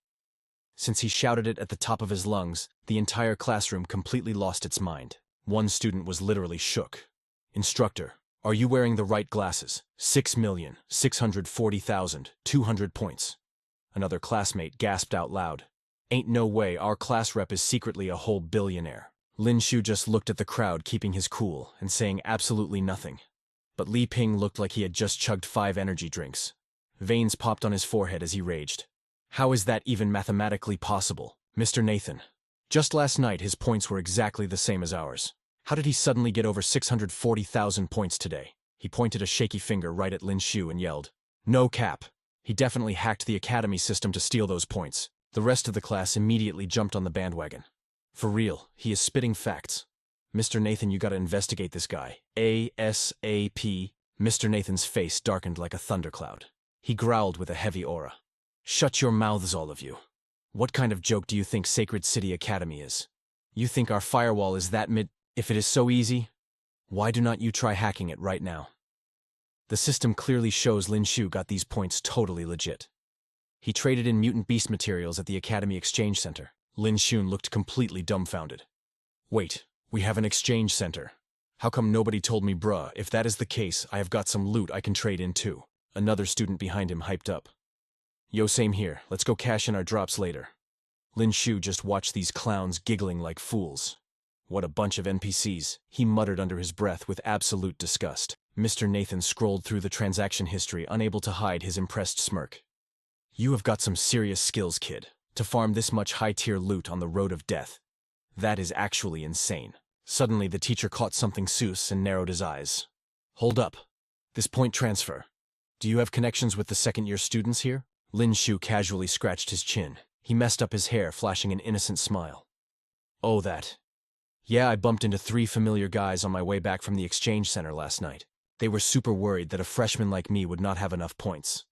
Since he shouted it at the top of his lungs, the entire classroom completely lost its mind. One student was literally shook. Instructor, are you wearing the right glasses? 6,640,200 points. Another classmate gasped out loud. Ain't no way our class rep is secretly a whole billionaire. Lin Xiu just looked at the crowd, keeping his cool and saying absolutely nothing. But Li Ping looked like he had just chugged 5 energy drinks. Veins popped on his forehead as he raged. How is that even mathematically possible, Mr. Nathan? Just last night his points were exactly the same as ours. How did he suddenly get over 640,000 points today? He pointed a shaky finger right at Lin Xiu and yelled, "No cap. He definitely hacked the academy system to steal those points." The rest of the class immediately jumped on the bandwagon. For real, he is spitting facts. Mr. Nathan, you gotta investigate this guy. ASAP. Mr. Nathan's face darkened like a thundercloud. He growled with a heavy aura. Shut your mouths, all of you. What kind of joke do you think Sacred City Academy is? You think our firewall is that If it is so easy, why do not you try hacking it right now? The system clearly shows Lin Xiu got these points totally legit. He traded in mutant beast materials at the Academy Exchange Center. Lin Xiu looked completely dumbfounded. Wait, we have an exchange center. How come nobody told me, bruh? If that is the case, I have got some loot I can trade in too. Another student behind him hyped up. Yo, same here. Let's go cash in our drops later. Lin Xiu just watched these clowns giggling like fools. What a bunch of NPCs, he muttered under his breath with absolute disgust. Mr. Nathan scrolled through the transaction history, unable to hide his impressed smirk. You have got some serious skills, kid, to farm this much high-tier loot on the road of death. That is actually insane. Suddenly the teacher caught something Seuss and narrowed his eyes. Hold up. This point transfer. Do you have connections with the second-year students here? Lin Xiu casually scratched his chin. He messed up his hair, flashing an innocent smile. Oh, that. Yeah, I bumped into 3 familiar guys on my way back from the exchange center last night. They were super worried that a freshman like me would not have enough points.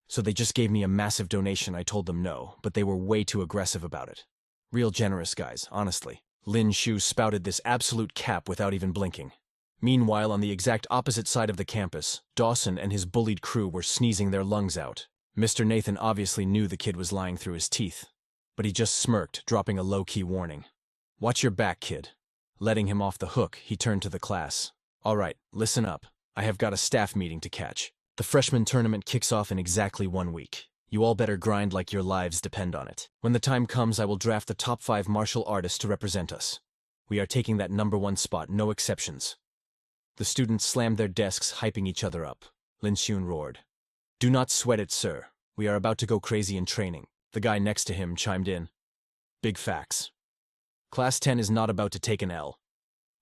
So they just gave me a massive donation. I told them no, but they were way too aggressive about it. Real generous guys, honestly. Lin Xiu spouted this absolute cap without even blinking. Meanwhile, on the exact opposite side of the campus, Dawson and his bullied crew were sneezing their lungs out. Mr. Nathan obviously knew the kid was lying through his teeth, but he just smirked, dropping a low-key warning. Watch your back, kid. Letting him off the hook, he turned to the class. All right, listen up. I have got a staff meeting to catch. The freshman tournament kicks off in exactly 1 week. You all better grind like your lives depend on it. When the time comes, I will draft the top 5 martial artists to represent us. We are taking that #1 spot, no exceptions. The students slammed their desks, hyping each other up. Lin Xiu roared. Do not sweat it, sir. We are about to go crazy in training. The guy next to him chimed in. Big facts. Class 10 is not about to take an L.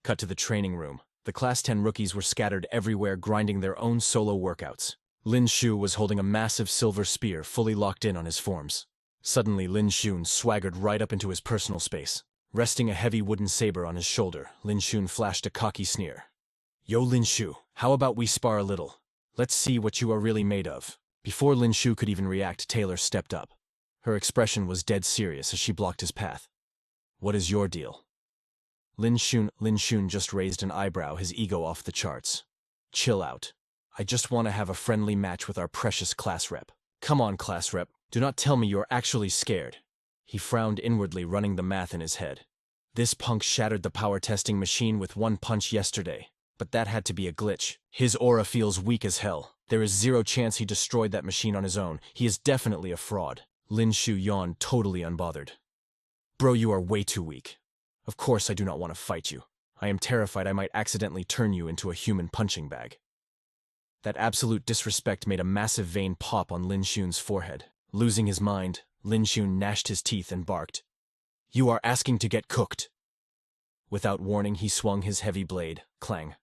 Cut to the training room. The Class 10 rookies were scattered everywhere, grinding their own solo workouts. Lin Xiu was holding a massive silver spear fully locked in on his forms. Suddenly, Lin Xiu swaggered right up into his personal space. Resting a heavy wooden saber on his shoulder, Lin Xiu flashed a cocky sneer. Yo, Lin Xiu, how about we spar a little? Let's see what you are really made of. Before Lin Xiu could even react, Taylor stepped up. Her expression was dead serious as she blocked his path. What is your deal? Lin Xiu just raised an eyebrow, his ego off the charts. Chill out. I just want to have a friendly match with our precious class rep. Come on, class rep. Do not tell me you're actually scared. He frowned inwardly, running the math in his head. This punk shattered the power testing machine with 1 punch yesterday. But that had to be a glitch. His aura feels weak as hell. There is 0 chance he destroyed that machine on his own. He is definitely a fraud. Lin Xiu yawned, totally unbothered. Bro, you are way too weak. Of course I do not want to fight you. I am terrified I might accidentally turn you into a human punching bag. That absolute disrespect made a massive vein pop on Lin Xiu's forehead. Losing his mind, Lin Xiu gnashed his teeth and barked. You are asking to get cooked. Without warning, he swung his heavy blade. Clang.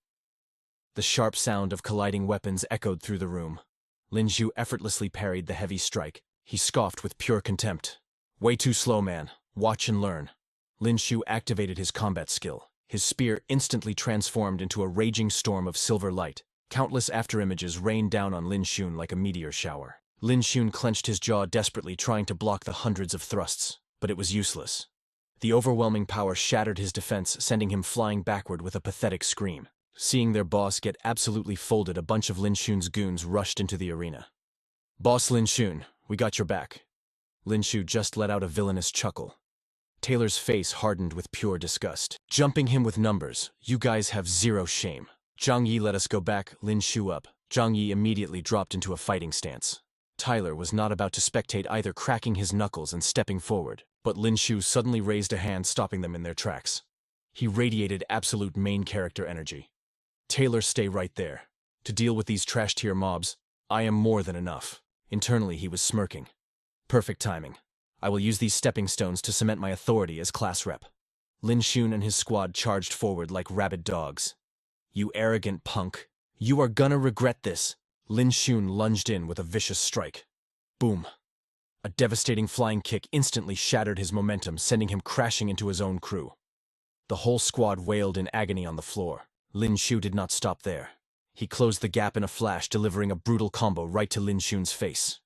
The sharp sound of colliding weapons echoed through the room. Lin Xiu effortlessly parried the heavy strike. He scoffed with pure contempt. Way too slow, man. Watch and learn. Lin Xiu activated his combat skill. His spear instantly transformed into a raging storm of silver light. Countless afterimages rained down on Lin Xiu like a meteor shower. Lin Xiu clenched his jaw desperately, trying to block the hundreds of thrusts, but it was useless. The overwhelming power shattered his defense, sending him flying backward with a pathetic scream. Seeing their boss get absolutely folded, a bunch of Lin Xiu's goons rushed into the arena. "Boss Lin Xiu, we got your back." Lin Xiu just let out a villainous chuckle. Taylor's face hardened with pure disgust. "Jumping him with numbers, you guys have zero shame." "Zhang Yi, let us go back." Lin Xiu up. Zhang Yi immediately dropped into a fighting stance. Tyler was not about to spectate either, cracking his knuckles and stepping forward, but Lin Xiu suddenly raised a hand, stopping them in their tracks. He radiated absolute main character energy. "Taylor, stay right there. To deal with these trash-tier mobs, I am more than enough." Internally, he was smirking. "Perfect timing. I will use these stepping stones to cement my authority as class rep." Lin Xiu and his squad charged forward like rabid dogs. "You arrogant punk. You are gonna regret this." Lin Xiu lunged in with a vicious strike. Boom. A devastating flying kick instantly shattered his momentum, sending him crashing into his own crew. The whole squad wailed in agony on the floor. Lin Xiu did not stop there. He closed the gap in a flash, delivering a brutal combo right to Lin Xiu's face.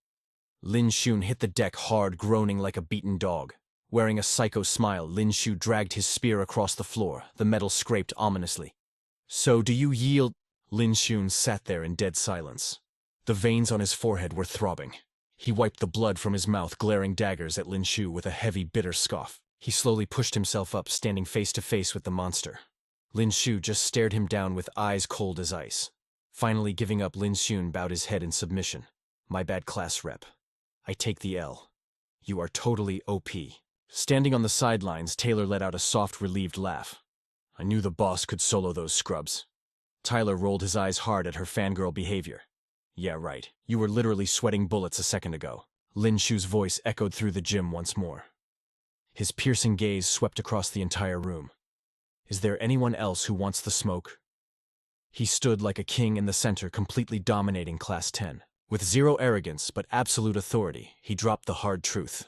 Lin Xiu hit the deck hard, groaning like a beaten dog. Wearing a psycho smile, Lin Xiu dragged his spear across the floor. The metal scraped ominously. "So do you yield?" Lin Xiu sat there in dead silence. The veins on his forehead were throbbing. He wiped the blood from his mouth, glaring daggers at Lin Xiu with a heavy, bitter scoff. He slowly pushed himself up, standing face to face with the monster. Lin Xiu just stared him down with eyes cold as ice. Finally giving up, Lin Xiu bowed his head in submission. "My bad, class rep. I take the L. You are totally OP." Standing on the sidelines, Taylor let out a soft, relieved laugh. "I knew the boss could solo those scrubs." Tyler rolled his eyes hard at her fangirl behavior. "Yeah, right. You were literally sweating bullets a second ago." Lin Xiu's voice echoed through the gym once more. His piercing gaze swept across the entire room. "Is there anyone else who wants the smoke?" He stood like a king in the center, completely dominating Class 10. With zero arrogance but absolute authority, he dropped the hard truth.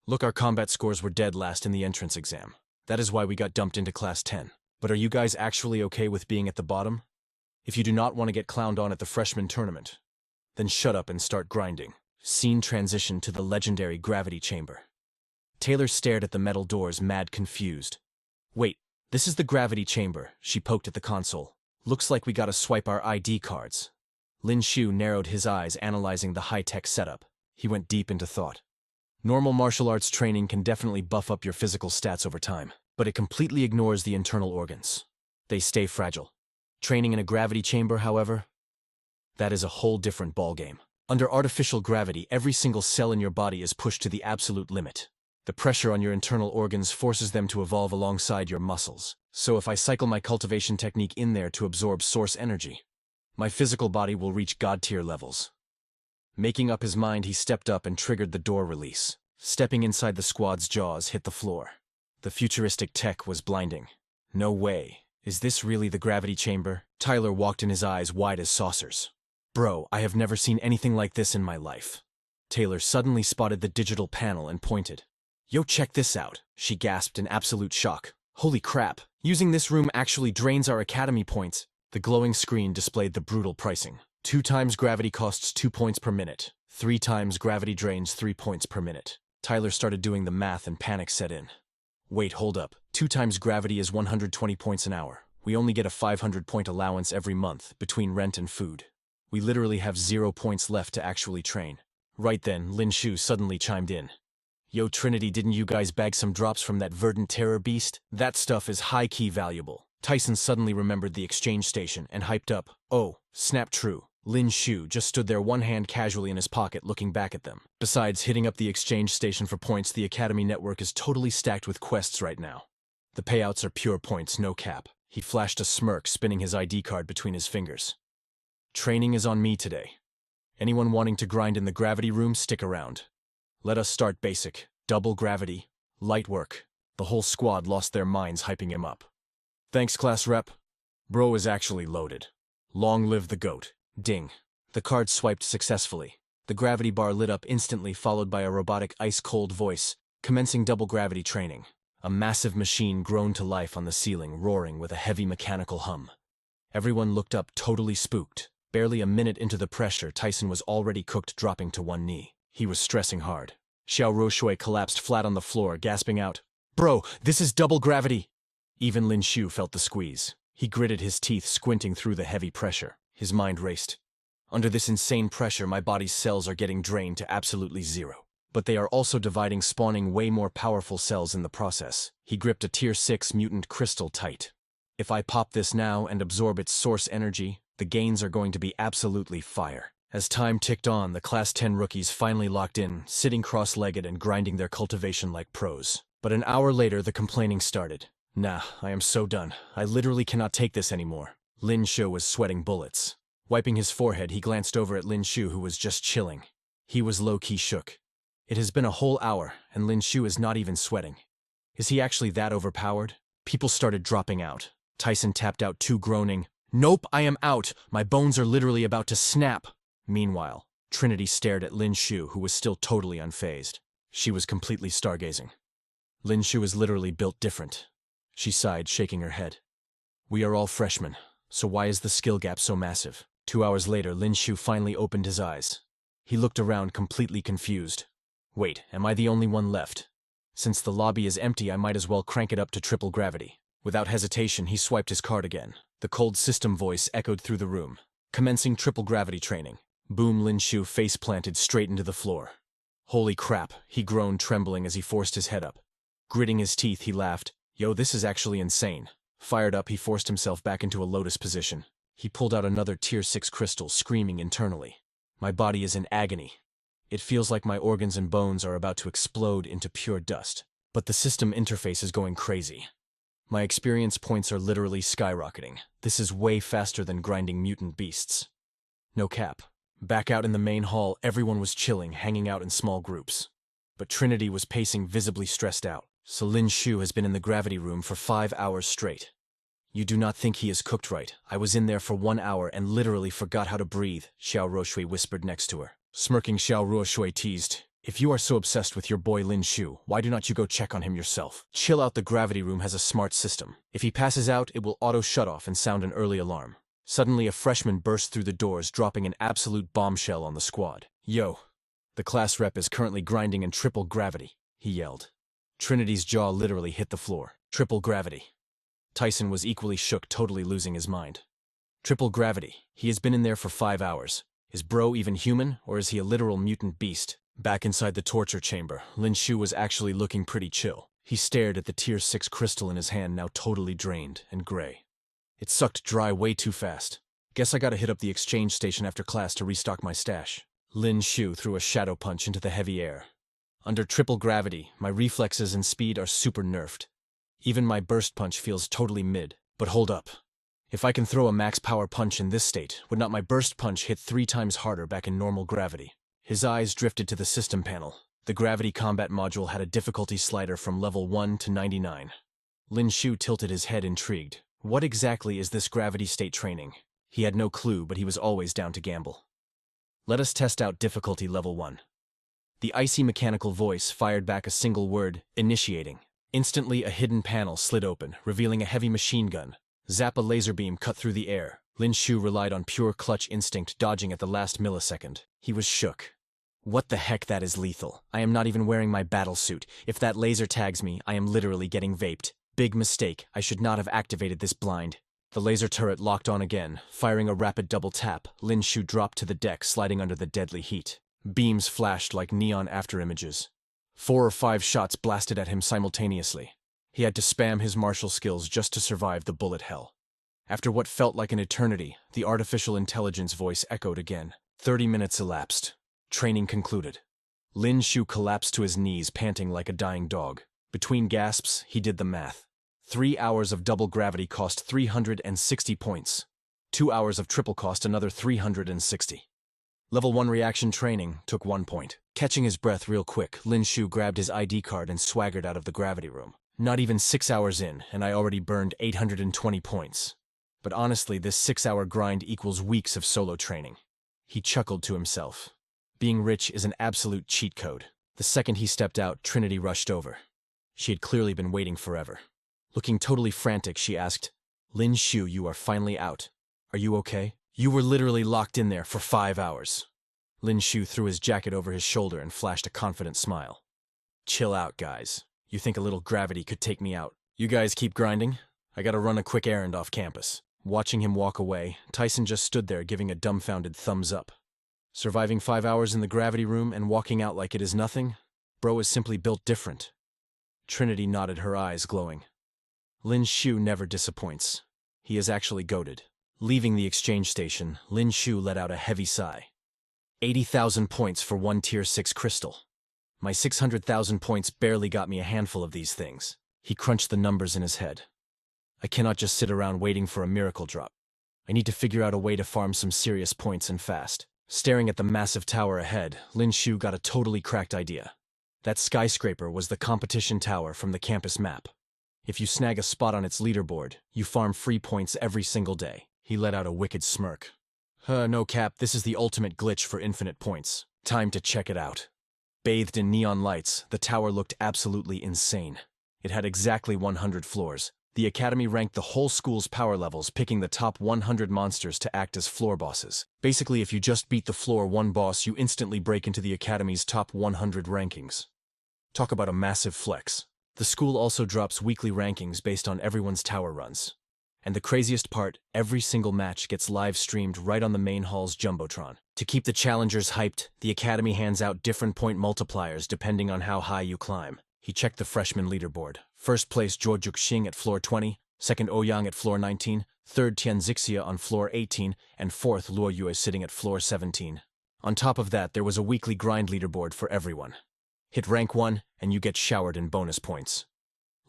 "Look, our combat scores were dead last in the entrance exam. That is why we got dumped into Class 10. But are you guys actually okay with being at the bottom? If you do not want to get clowned on at the freshman tournament, then shut up and start grinding." Scene transitioned to the legendary gravity chamber. Taylor stared at the metal doors, mad confused. "Wait, this is the gravity chamber." She poked at the console. "Looks like we gotta swipe our ID cards." Lin Xiu narrowed his eyes, analyzing the high-tech setup. He went deep into thought. Normal martial arts training can definitely buff up your physical stats over time, but it completely ignores the internal organs. They stay fragile. Training in a gravity chamber, however, that is a whole different ballgame. Under artificial gravity, every single cell in your body is pushed to the absolute limit. The pressure on your internal organs forces them to evolve alongside your muscles. So if I cycle my cultivation technique in there to absorb source energy, my physical body will reach god-tier levels. Making up his mind, he stepped up and triggered the door release. Stepping inside, the squad's jaws hit the floor. The futuristic tech was blinding. "No way. Is this really the gravity chamber?" Tyler walked in, his eyes wide as saucers. "Bro, I have never seen anything like this in my life." Taylor suddenly spotted the digital panel and pointed. "Yo, check this out." She gasped in absolute shock. "Holy crap. Using this room actually drains our academy points." The glowing screen displayed the brutal pricing. 2 times gravity costs 2 points per minute. 3 times gravity drains 3 points per minute. Tyler started doing the math and panic set in. "Wait, hold up. 2 times gravity is 120 points an hour. We only get a 500-point allowance every month between rent and food. We literally have 0 points left to actually train." Right then, Lin Xiu suddenly chimed in. "Yo, Trinity, didn't you guys bag some drops from that verdant terror beast? That stuff is high-key valuable." Tyson suddenly remembered the exchange station and hyped up. "Oh, snap, true." Lin Xiu just stood there, one hand casually in his pocket, looking back at them. Besides hitting up the exchange station for points, the Academy network is totally stacked with quests right now. The payouts are pure points, no cap. He flashed a smirk, spinning his ID card between his fingers. "Training is on me today. Anyone wanting to grind in the gravity room, stick around. Let us start basic. Double gravity. Light work." The whole squad lost their minds, hyping him up. "Thanks, class rep. Bro is actually loaded. Long live the GOAT." Ding. The card swiped successfully. The gravity bar lit up instantly, followed by a robotic, ice-cold voice, commencing double gravity training. A massive machine groaned to life on the ceiling, roaring with a heavy mechanical hum. Everyone looked up, totally spooked. Barely a minute into the pressure, Tyson was already cooked, dropping to one knee. He was stressing hard. Xiao Ruoshui collapsed flat on the floor, gasping out, "Bro, this is double gravity!" Even Lin Xiu felt the squeeze. He gritted his teeth, squinting through the heavy pressure. His mind raced. Under this insane pressure, my body's cells are getting drained to absolutely zero. But they are also dividing, spawning way more powerful cells in the process. He gripped a Tier 6 mutant crystal tight. If I pop this now and absorb its source energy, the gains are going to be absolutely fire. As time ticked on, the Class 10 rookies finally locked in, sitting cross-legged and grinding their cultivation like pros. But an hour later, the complaining started. "Nah, I am so done. I literally cannot take this anymore." Lin Xiu was sweating bullets. Wiping his forehead, he glanced over at Lin Xiu, who was just chilling. He was low-key shook. It has been a whole hour, and Lin Xiu is not even sweating. Is he actually that overpowered? People started dropping out. Tyson tapped out too, groaning, "Nope, I am out. My bones are literally about to snap." Meanwhile, Trinity stared at Lin Xiu, who was still totally unfazed. She was completely stargazing. Lin Xiu is literally built different. She sighed, shaking her head. "We are all freshmen, so why is the skill gap so massive?" 2 hours later, Lin Xiu finally opened his eyes. He looked around, completely confused. "Wait, am I the only one left? Since the lobby is empty, I might as well crank it up to triple gravity." Without hesitation, he swiped his card again. The cold system voice echoed through the room. "Commencing triple gravity training." Boom, Lin Xiu face planted straight into the floor. "Holy crap," he groaned, trembling as he forced his head up. Gritting his teeth, he laughed. "Yo, this is actually insane." Fired up, he forced himself back into a lotus position. He pulled out another Tier 6 crystal, screaming internally. "My body is in agony. It feels like my organs and bones are about to explode into pure dust. But the system interface is going crazy. My experience points are literally skyrocketing. This is way faster than grinding mutant beasts." No cap. Back out in the main hall, everyone was chilling, hanging out in small groups. But Trinity was pacing, visibly stressed out. "So Lin Xiu has been in the gravity room for 5 hours straight. You do not think he is cooked right? I was in there for 1 hour and literally forgot how to breathe," Xiao Ruoshui whispered next to her. Smirking, Xiao Ruoshui teased, "If you are so obsessed with your boy Lin Xiu, why do not you go check on him yourself? Chill out, the gravity room has a smart system. If he passes out, it will auto-shut off and sound an early alarm." Suddenly, a freshman burst through the doors, dropping an absolute bombshell on the squad. "Yo, the class rep is currently grinding in triple gravity," he yelled. Trinity's jaw literally hit the floor. Triple gravity. Tyson was equally shook, totally losing his mind. Triple gravity. He has been in there for 5 hours. Is bro even human, or is he a literal mutant beast? Back inside the torture chamber, Lin Xiu was actually looking pretty chill. He stared at the Tier 6 crystal in his hand, now totally drained and gray. "It sucked dry way too fast. Guess I gotta hit up the exchange station after class to restock my stash." Lin Xiu threw a shadow punch into the heavy air. "Under triple gravity, my reflexes and speed are super nerfed. Even my burst punch feels totally mid. But hold up. If I can throw a max power punch in this state, would not my burst punch hit 3 times harder back in normal gravity?" His eyes drifted to the system panel. The gravity combat module had a difficulty slider from level 1 to 99. Lin Xiu tilted his head, intrigued. What exactly is this gravity state training? He had no clue, but he was always down to gamble. "Let us test out difficulty level 1. The icy mechanical voice fired back a single word, "Initiating." Instantly, a hidden panel slid open, revealing a heavy machine gun. Zap, a laser beam cut through the air. Lin Xiu relied on pure clutch instinct, dodging at the last millisecond. He was shook. "What the heck, that is lethal. I am not even wearing my battle suit. If that laser tags me, I am literally getting vaped. Big mistake. I should not have activated this blind." The laser turret locked on again. Firing a rapid double tap, Lin Xiu dropped to the deck, sliding under the deadly heat. Beams flashed like neon afterimages. 4 or 5 shots blasted at him simultaneously. He had to spam his martial skills just to survive the bullet hell. After what felt like an eternity, the artificial intelligence voice echoed again. 30 minutes elapsed. Training concluded. Lin Xiu collapsed to his knees, panting like a dying dog. Between gasps, he did the math. 3 hours of double gravity cost 360 points. 2 hours of triple cost another 360. Level 1 reaction training took 1 point. Catching his breath real quick, Lin Xiu grabbed his ID card and swaggered out of the gravity room. Not even 6 hours in, and I already burned 820 points. But honestly, this 6-hour grind equals weeks of solo training. He chuckled to himself. Being rich is an absolute cheat code. The second he stepped out, Trinity rushed over. She had clearly been waiting forever. Looking totally frantic, she asked, "Lin Xiu, you are finally out. Are you okay? You were literally locked in there for 5 hours." Lin Xiu threw his jacket over his shoulder and flashed a confident smile. "Chill out, guys. You think a little gravity could take me out? You guys keep grinding? I gotta run a quick errand off campus." Watching him walk away, Tyson just stood there giving a dumbfounded thumbs up. Surviving 5 hours in the gravity room and walking out like it is nothing? Bro is simply built different. Trinity nodded, her eyes glowing. Lin Xiu never disappoints. He is actually goated. Leaving the exchange station, Lin Xiu let out a heavy sigh. 80,000 points for one tier 6 crystal. My 600,000 points barely got me a handful of these things. He crunched the numbers in his head. I cannot just sit around waiting for a miracle drop. I need to figure out a way to farm some serious points and fast. Staring at the massive tower ahead, Lin Xiu got a totally cracked idea. That skyscraper was the competition tower from the campus map. If you snag a spot on its leaderboard, you farm free points every single day. He let out a wicked smirk. No cap, this is the ultimate glitch for infinite points. Time to check it out. Bathed in neon lights, the tower looked absolutely insane. It had exactly 100 floors. The academy ranked the whole school's power levels, picking the top 100 monsters to act as floor bosses. Basically, if you just beat the floor 1 boss, you instantly break into the academy's top 100 rankings. Talk about a massive flex. The school also drops weekly rankings based on everyone's tower runs. And the craziest part, every single match gets live streamed right on the main hall's jumbotron. To keep the challengers hyped, the academy hands out different point multipliers depending on how high you climb. He checked the freshman leaderboard. First place Zhuo Juxing at floor 20, second Ouyang at floor 19, third Tian Zixia on floor 18, and fourth Luo Yue sitting at floor 17. On top of that, there was a weekly grind leaderboard for everyone. Hit rank 1, and you get showered in bonus points.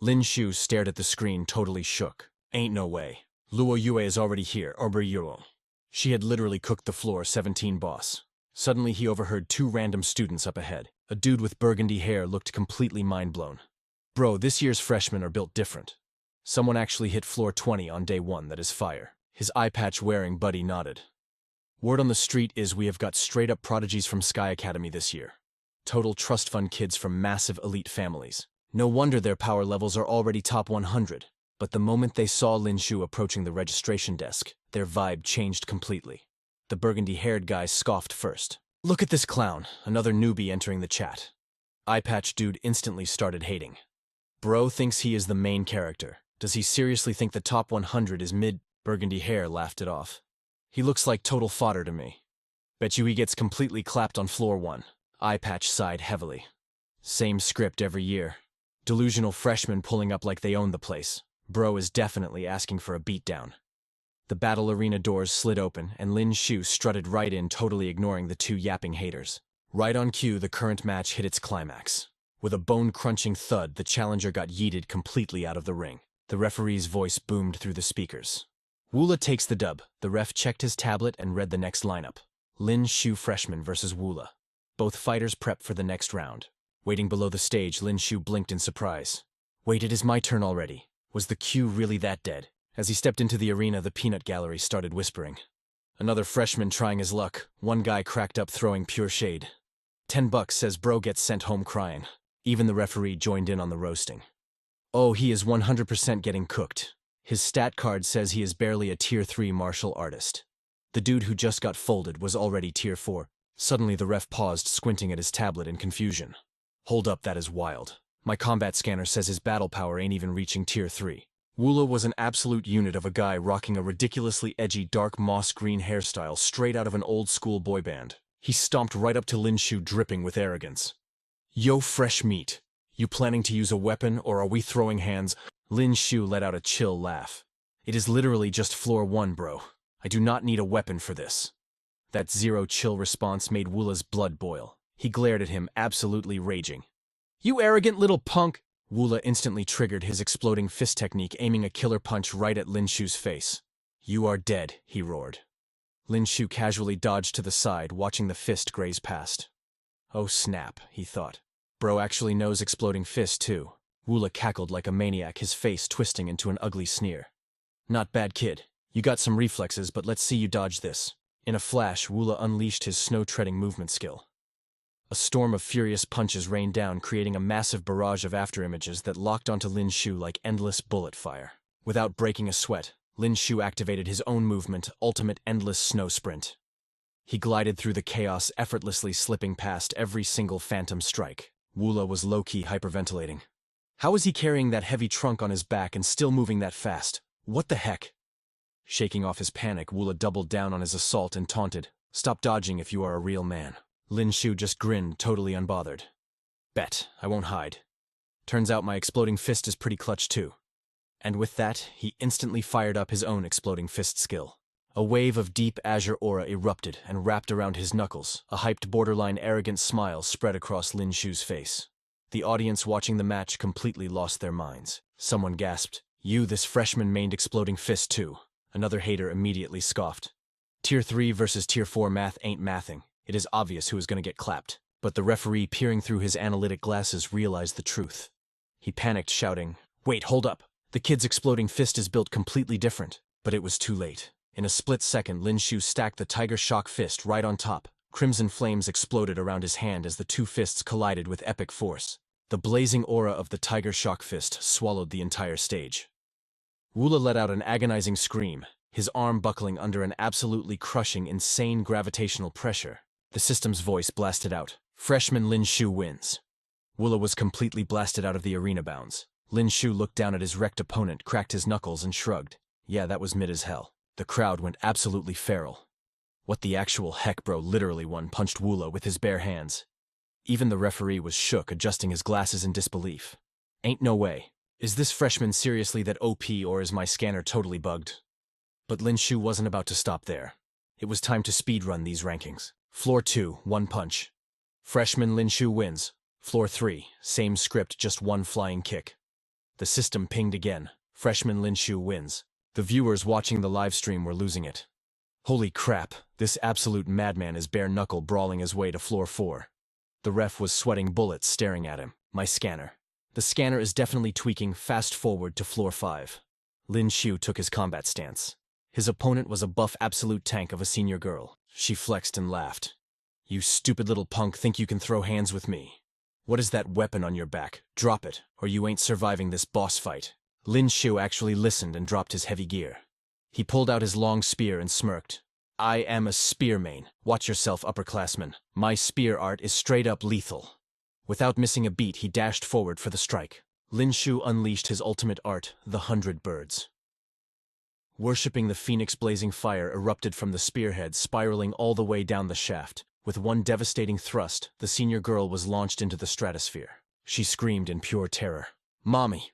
Lin Xiu stared at the screen, totally shook. Ain't no way. Luo Yue is already here, Yuo. She had literally cooked the floor 17 boss. Suddenly he overheard 2 random students up ahead. A dude with burgundy hair looked completely mind-blown. Bro, this year's freshmen are built different. Someone actually hit floor 20 on day 1, that is fire. His eye patch wearing buddy nodded. Word on the street is we have got straight-up prodigies from Sky Academy this year. Total trust fund kids from massive elite families. No wonder their power levels are already top 100. But the moment they saw Lin Xiu approaching the registration desk, their vibe changed completely. The burgundy-haired guy scoffed first. "Look at this clown," another newbie entering the chat. Eye patch dude instantly started hating. Bro thinks he is the main character. Does he seriously think the top 100 is mid? Burgundy hair laughed it off. He looks like total fodder to me. Bet you he gets completely clapped on floor 1. Eye patch sighed heavily. Same script every year. Delusional freshmen pulling up like they own the place. Bro is definitely asking for a beatdown. The battle arena doors slid open, and Lin Xiu strutted right in, totally ignoring the 2 yapping haters. Right on cue, the current match hit its climax. With a bone-crunching thud, the challenger got yeeted completely out of the ring. The referee's voice boomed through the speakers. Wula takes the dub. The ref checked his tablet and read the next lineup. Lin Xiu freshman versus Wula. Both fighters prep for the next round. Waiting below the stage, Lin Xiu blinked in surprise. Wait, it is my turn already. Was the queue really that dead? As he stepped into the arena, the peanut gallery started whispering. Another freshman trying his luck. One guy cracked up, throwing pure shade. $10 says bro gets sent home crying. Even the referee joined in on the roasting. Oh, he is 100% getting cooked. His stat card says he is barely a tier 3 martial artist. The dude who just got folded was already tier 4. Suddenly the ref paused, squinting at his tablet in confusion. Hold up, that is wild. My combat scanner says his battle power ain't even reaching tier 3. Wula was an absolute unit of a guy rocking a ridiculously edgy dark moss green hairstyle straight out of an old school boy band. He stomped right up to Lin Xiu, dripping with arrogance. Yo, fresh meat. You planning to use a weapon, or are we throwing hands? Lin Xiu let out a chill laugh. It is literally just floor 1, bro. I do not need a weapon for this. That zero chill response made Wula's blood boil. He glared at him, absolutely raging. You arrogant little punk! Wula instantly triggered his exploding fist technique, aiming a killer punch right at Lin Xiu's face. You are dead, he roared. Lin Xiu casually dodged to the side, watching the fist graze past. Oh snap, he thought. Bro actually knows exploding fist too. Wula cackled like a maniac, his face twisting into an ugly sneer. Not bad, kid. You got some reflexes, but let's see you dodge this. In a flash, Wula unleashed his snow-treading movement skill. A storm of furious punches rained down, creating a massive barrage of afterimages that locked onto Lin Xiu like endless bullet fire. Without breaking a sweat, Lin Xiu activated his own movement, ultimate endless snow sprint. He glided through the chaos, effortlessly slipping past every single phantom strike. Wula was low-key hyperventilating. How was he carrying that heavy trunk on his back and still moving that fast? What the heck? Shaking off his panic, Wula doubled down on his assault and taunted, "Stop dodging if you are a real man." Lin Xiu just grinned, totally unbothered. "Bet, I won't hide. Turns out my exploding fist is pretty clutch too." And with that, he instantly fired up his own exploding fist skill. A wave of deep azure aura erupted and wrapped around his knuckles. A hyped, borderline arrogant smile spread across Lin Xiu's face. The audience watching the match completely lost their minds. Someone gasped, "You, this freshman mained exploding fist too." Another hater immediately scoffed. Tier 3 versus Tier 4 math ain't mathing. It is obvious who is going to get clapped. But the referee, peering through his analytic glasses, realized the truth. He panicked, shouting, "Wait, hold up. The kid's exploding fist is built completely different." But it was too late. In a split second, Lin Xiu stacked the Tiger Shock fist right on top. Crimson flames exploded around his hand as the two fists collided with epic force. The blazing aura of the Tiger Shock fist swallowed the entire stage. Wula let out an agonizing scream, his arm buckling under an absolutely crushing, insane gravitational pressure. The system's voice blasted out, "Freshman Lin Xiu wins." Wula was completely blasted out of the arena bounds. Lin Xiu looked down at his wrecked opponent, cracked his knuckles, and shrugged. Yeah, that was mid as hell. The crowd went absolutely feral. "What the actual heck, bro?" Literally one punched Wula with his bare hands. Even the referee was shook, adjusting his glasses in disbelief. "Ain't no way. Is this freshman seriously that OP, or is my scanner totally bugged?" But Lin Xiu wasn't about to stop there. It was time to speedrun these rankings. Floor 2, one punch. Freshman Lin Xiu wins. Floor 3, same script, just one flying kick. The system pinged again. Freshman Lin Xiu wins. The viewers watching the live stream were losing it. Holy crap, this absolute madman is bare-knuckle brawling his way to floor 4. The ref was sweating bullets staring at him. My scanner. The scanner is definitely tweaking. Fast forward to floor 5. Lin Xiu took his combat stance. His opponent was a buff absolute tank of a senior girl. She flexed and laughed. "You stupid little punk think you can throw hands with me. What is that weapon on your back? Drop it, or you ain't surviving this boss fight." Lin Xiu actually listened and dropped his heavy gear. He pulled out his long spear and smirked. "I am a spear main. Watch yourself, upperclassmen. My spear art is straight up lethal." Without missing a beat, he dashed forward for the strike. Lin Xiu unleashed his ultimate art, the 100 Birds. Worshipping the phoenix, blazing fire erupted from the spearhead, spiraling all the way down the shaft. With one devastating thrust, the senior girl was launched into the stratosphere. She screamed in pure terror, "Mommy!"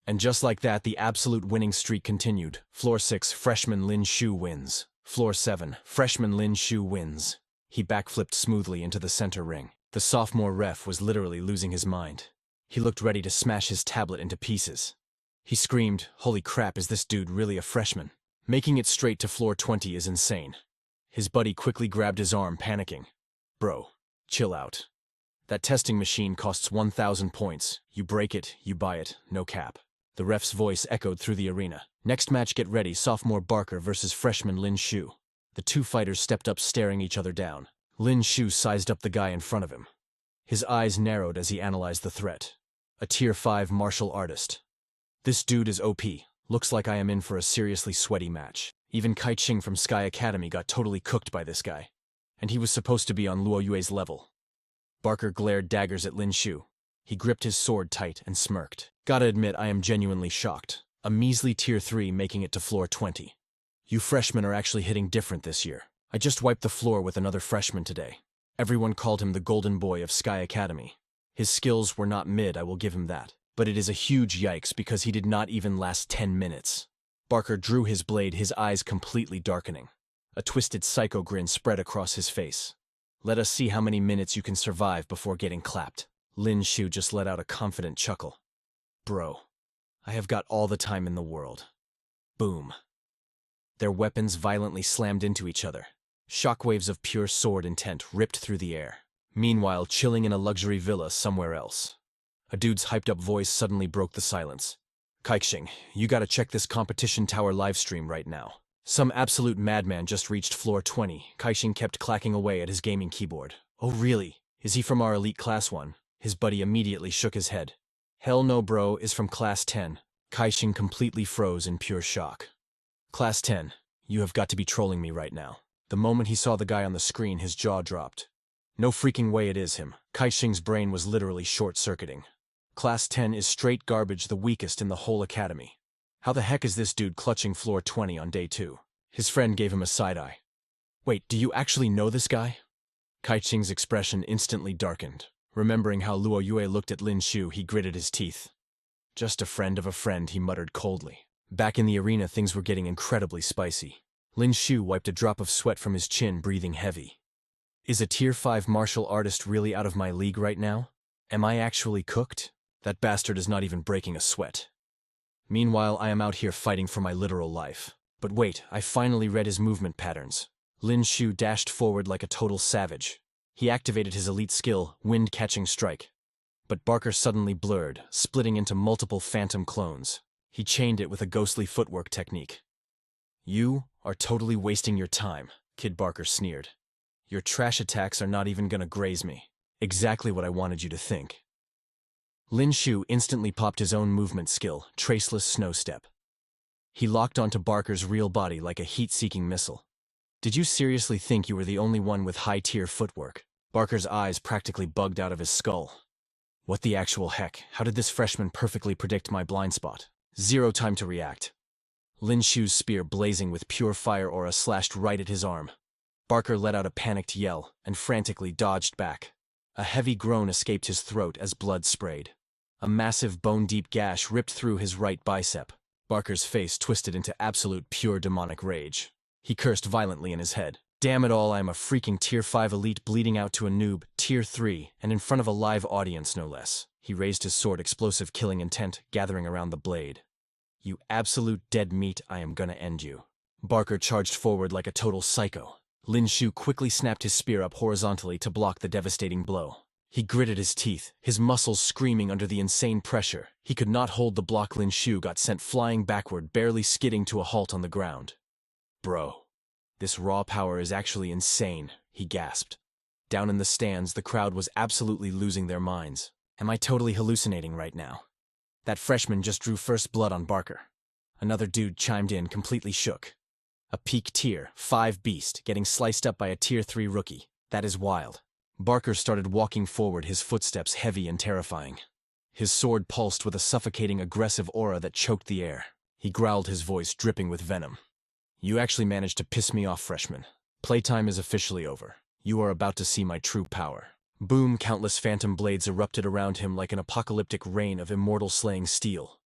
And just like that, the absolute winning streak continued. Floor 6, freshman Lin Xiu wins. Floor 7, freshman Lin Xiu wins. He backflipped smoothly into the center ring. The sophomore ref was literally losing his mind. He looked ready to smash his tablet into pieces. He screamed, "Holy crap, is this dude really a freshman?" Making it straight to floor 20 is insane. His buddy quickly grabbed his arm, panicking. "Bro, chill out. That testing machine costs 1,000 points. You break it, you buy it, no cap." The ref's voice echoed through the arena. "Next match, get ready, sophomore Barker versus freshman Lin Xiu." The two fighters stepped up, staring each other down. Lin Xiu sized up the guy in front of him. His eyes narrowed as he analyzed the threat. A tier 5 martial artist. "This dude is OP. Looks like I am in for a seriously sweaty match. Even Kai-Ching from Sky Academy got totally cooked by this guy. And he was supposed to be on Luo Yue's level." Barker glared daggers at Lin Xiu. He gripped his sword tight and smirked. "Gotta admit, I am genuinely shocked. A measly tier 3 making it to floor 20. You freshmen are actually hitting different this year. I just wiped the floor with another freshman today. Everyone called him the golden boy of Sky Academy. His skills were not mid, I will give him that. But it is a huge yikes because he did not even last 10 minutes. Barker drew his blade, his eyes completely darkening. A twisted psycho grin spread across his face. "Let us see how many minutes you can survive before getting clapped." Lin Xiu just let out a confident chuckle. "Bro, I have got all the time in the world." Boom. Their weapons violently slammed into each other. Shockwaves of pure sword intent ripped through the air. Meanwhile, chilling in a luxury villa somewhere else. A dude's hyped-up voice suddenly broke the silence. "Kai-Ching, you gotta check this competition tower livestream right now. Some absolute madman just reached floor 20. Kai-Ching kept clacking away at his gaming keyboard. "Oh really? Is he from our elite class 1? His buddy immediately shook his head. Hell no bro, is from class 10. Kaixing completely froze in pure shock. Class 10, you have got to be trolling me right now. The moment he saw the guy on the screen, his jaw dropped. No freaking way it is him. Kaixing's brain was literally short-circuiting. Class 10 is straight garbage, the weakest in the whole academy. How the heck is this dude clutching floor 20 on day 2? His friend gave him a side-eye. Wait, do you actually know this guy? Kaixing's expression instantly darkened. Remembering how Luo Yue looked at Lin Xiu, he gritted his teeth. Just a friend of a friend, he muttered coldly. Back in the arena, things were getting incredibly spicy. Lin Xiu wiped a drop of sweat from his chin, breathing heavy. Is a tier 5 martial artist really out of my league right now? Am I actually cooked? That bastard is not even breaking a sweat. Meanwhile, I am out here fighting for my literal life. But wait, I finally read his movement patterns. Lin Xiu dashed forward like a total savage. He activated his elite skill, Wind-Catching Strike. But Barker suddenly blurred, splitting into multiple phantom clones. He chained it with a ghostly footwork technique. You are totally wasting your time, Kid Barker sneered. Your trash attacks are not even gonna graze me. Exactly what I wanted you to think. Lin Xiu instantly popped his own movement skill, Traceless Snow Step. He locked onto Barker's real body like a heat-seeking missile. Did you seriously think you were the only one with high-tier footwork? Barker's eyes practically bugged out of his skull. What the actual heck? How did this freshman perfectly predict my blind spot? Zero time to react. Lin Xiu's spear, blazing with pure fire aura, slashed right at his arm. Barker let out a panicked yell and frantically dodged back. A heavy groan escaped his throat as blood sprayed. A massive bone-deep gash ripped through his right bicep. Barker's face twisted into absolute pure demonic rage. He cursed violently in his head. Damn it all, I am a freaking tier 5 elite bleeding out to a noob, tier 3, and in front of a live audience no less. He raised his sword, explosive killing intent gathering around the blade. You absolute dead meat, I am gonna end you. Barker charged forward like a total psycho. Lin Xiu quickly snapped his spear up horizontally to block the devastating blow. He gritted his teeth, his muscles screaming under the insane pressure. He could not hold the block. Lin Xiu got sent flying backward, barely skidding to a halt on the ground. Bro, this raw power is actually insane, he gasped. Down in the stands, the crowd was absolutely losing their minds. Am I totally hallucinating right now? That freshman just drew first blood on Barker. Another dude chimed in, completely shook. A peak tier 5 beast getting sliced up by a tier 3 rookie. That is wild. Barker started walking forward, his footsteps heavy and terrifying. His sword pulsed with a suffocating, aggressive aura that choked the air. He growled, his voice dripping with venom. You actually managed to piss me off, freshman. Playtime is officially over. You are about to see my true power. Boom, countless phantom blades erupted around him like an apocalyptic rain of immortal-slaying steel.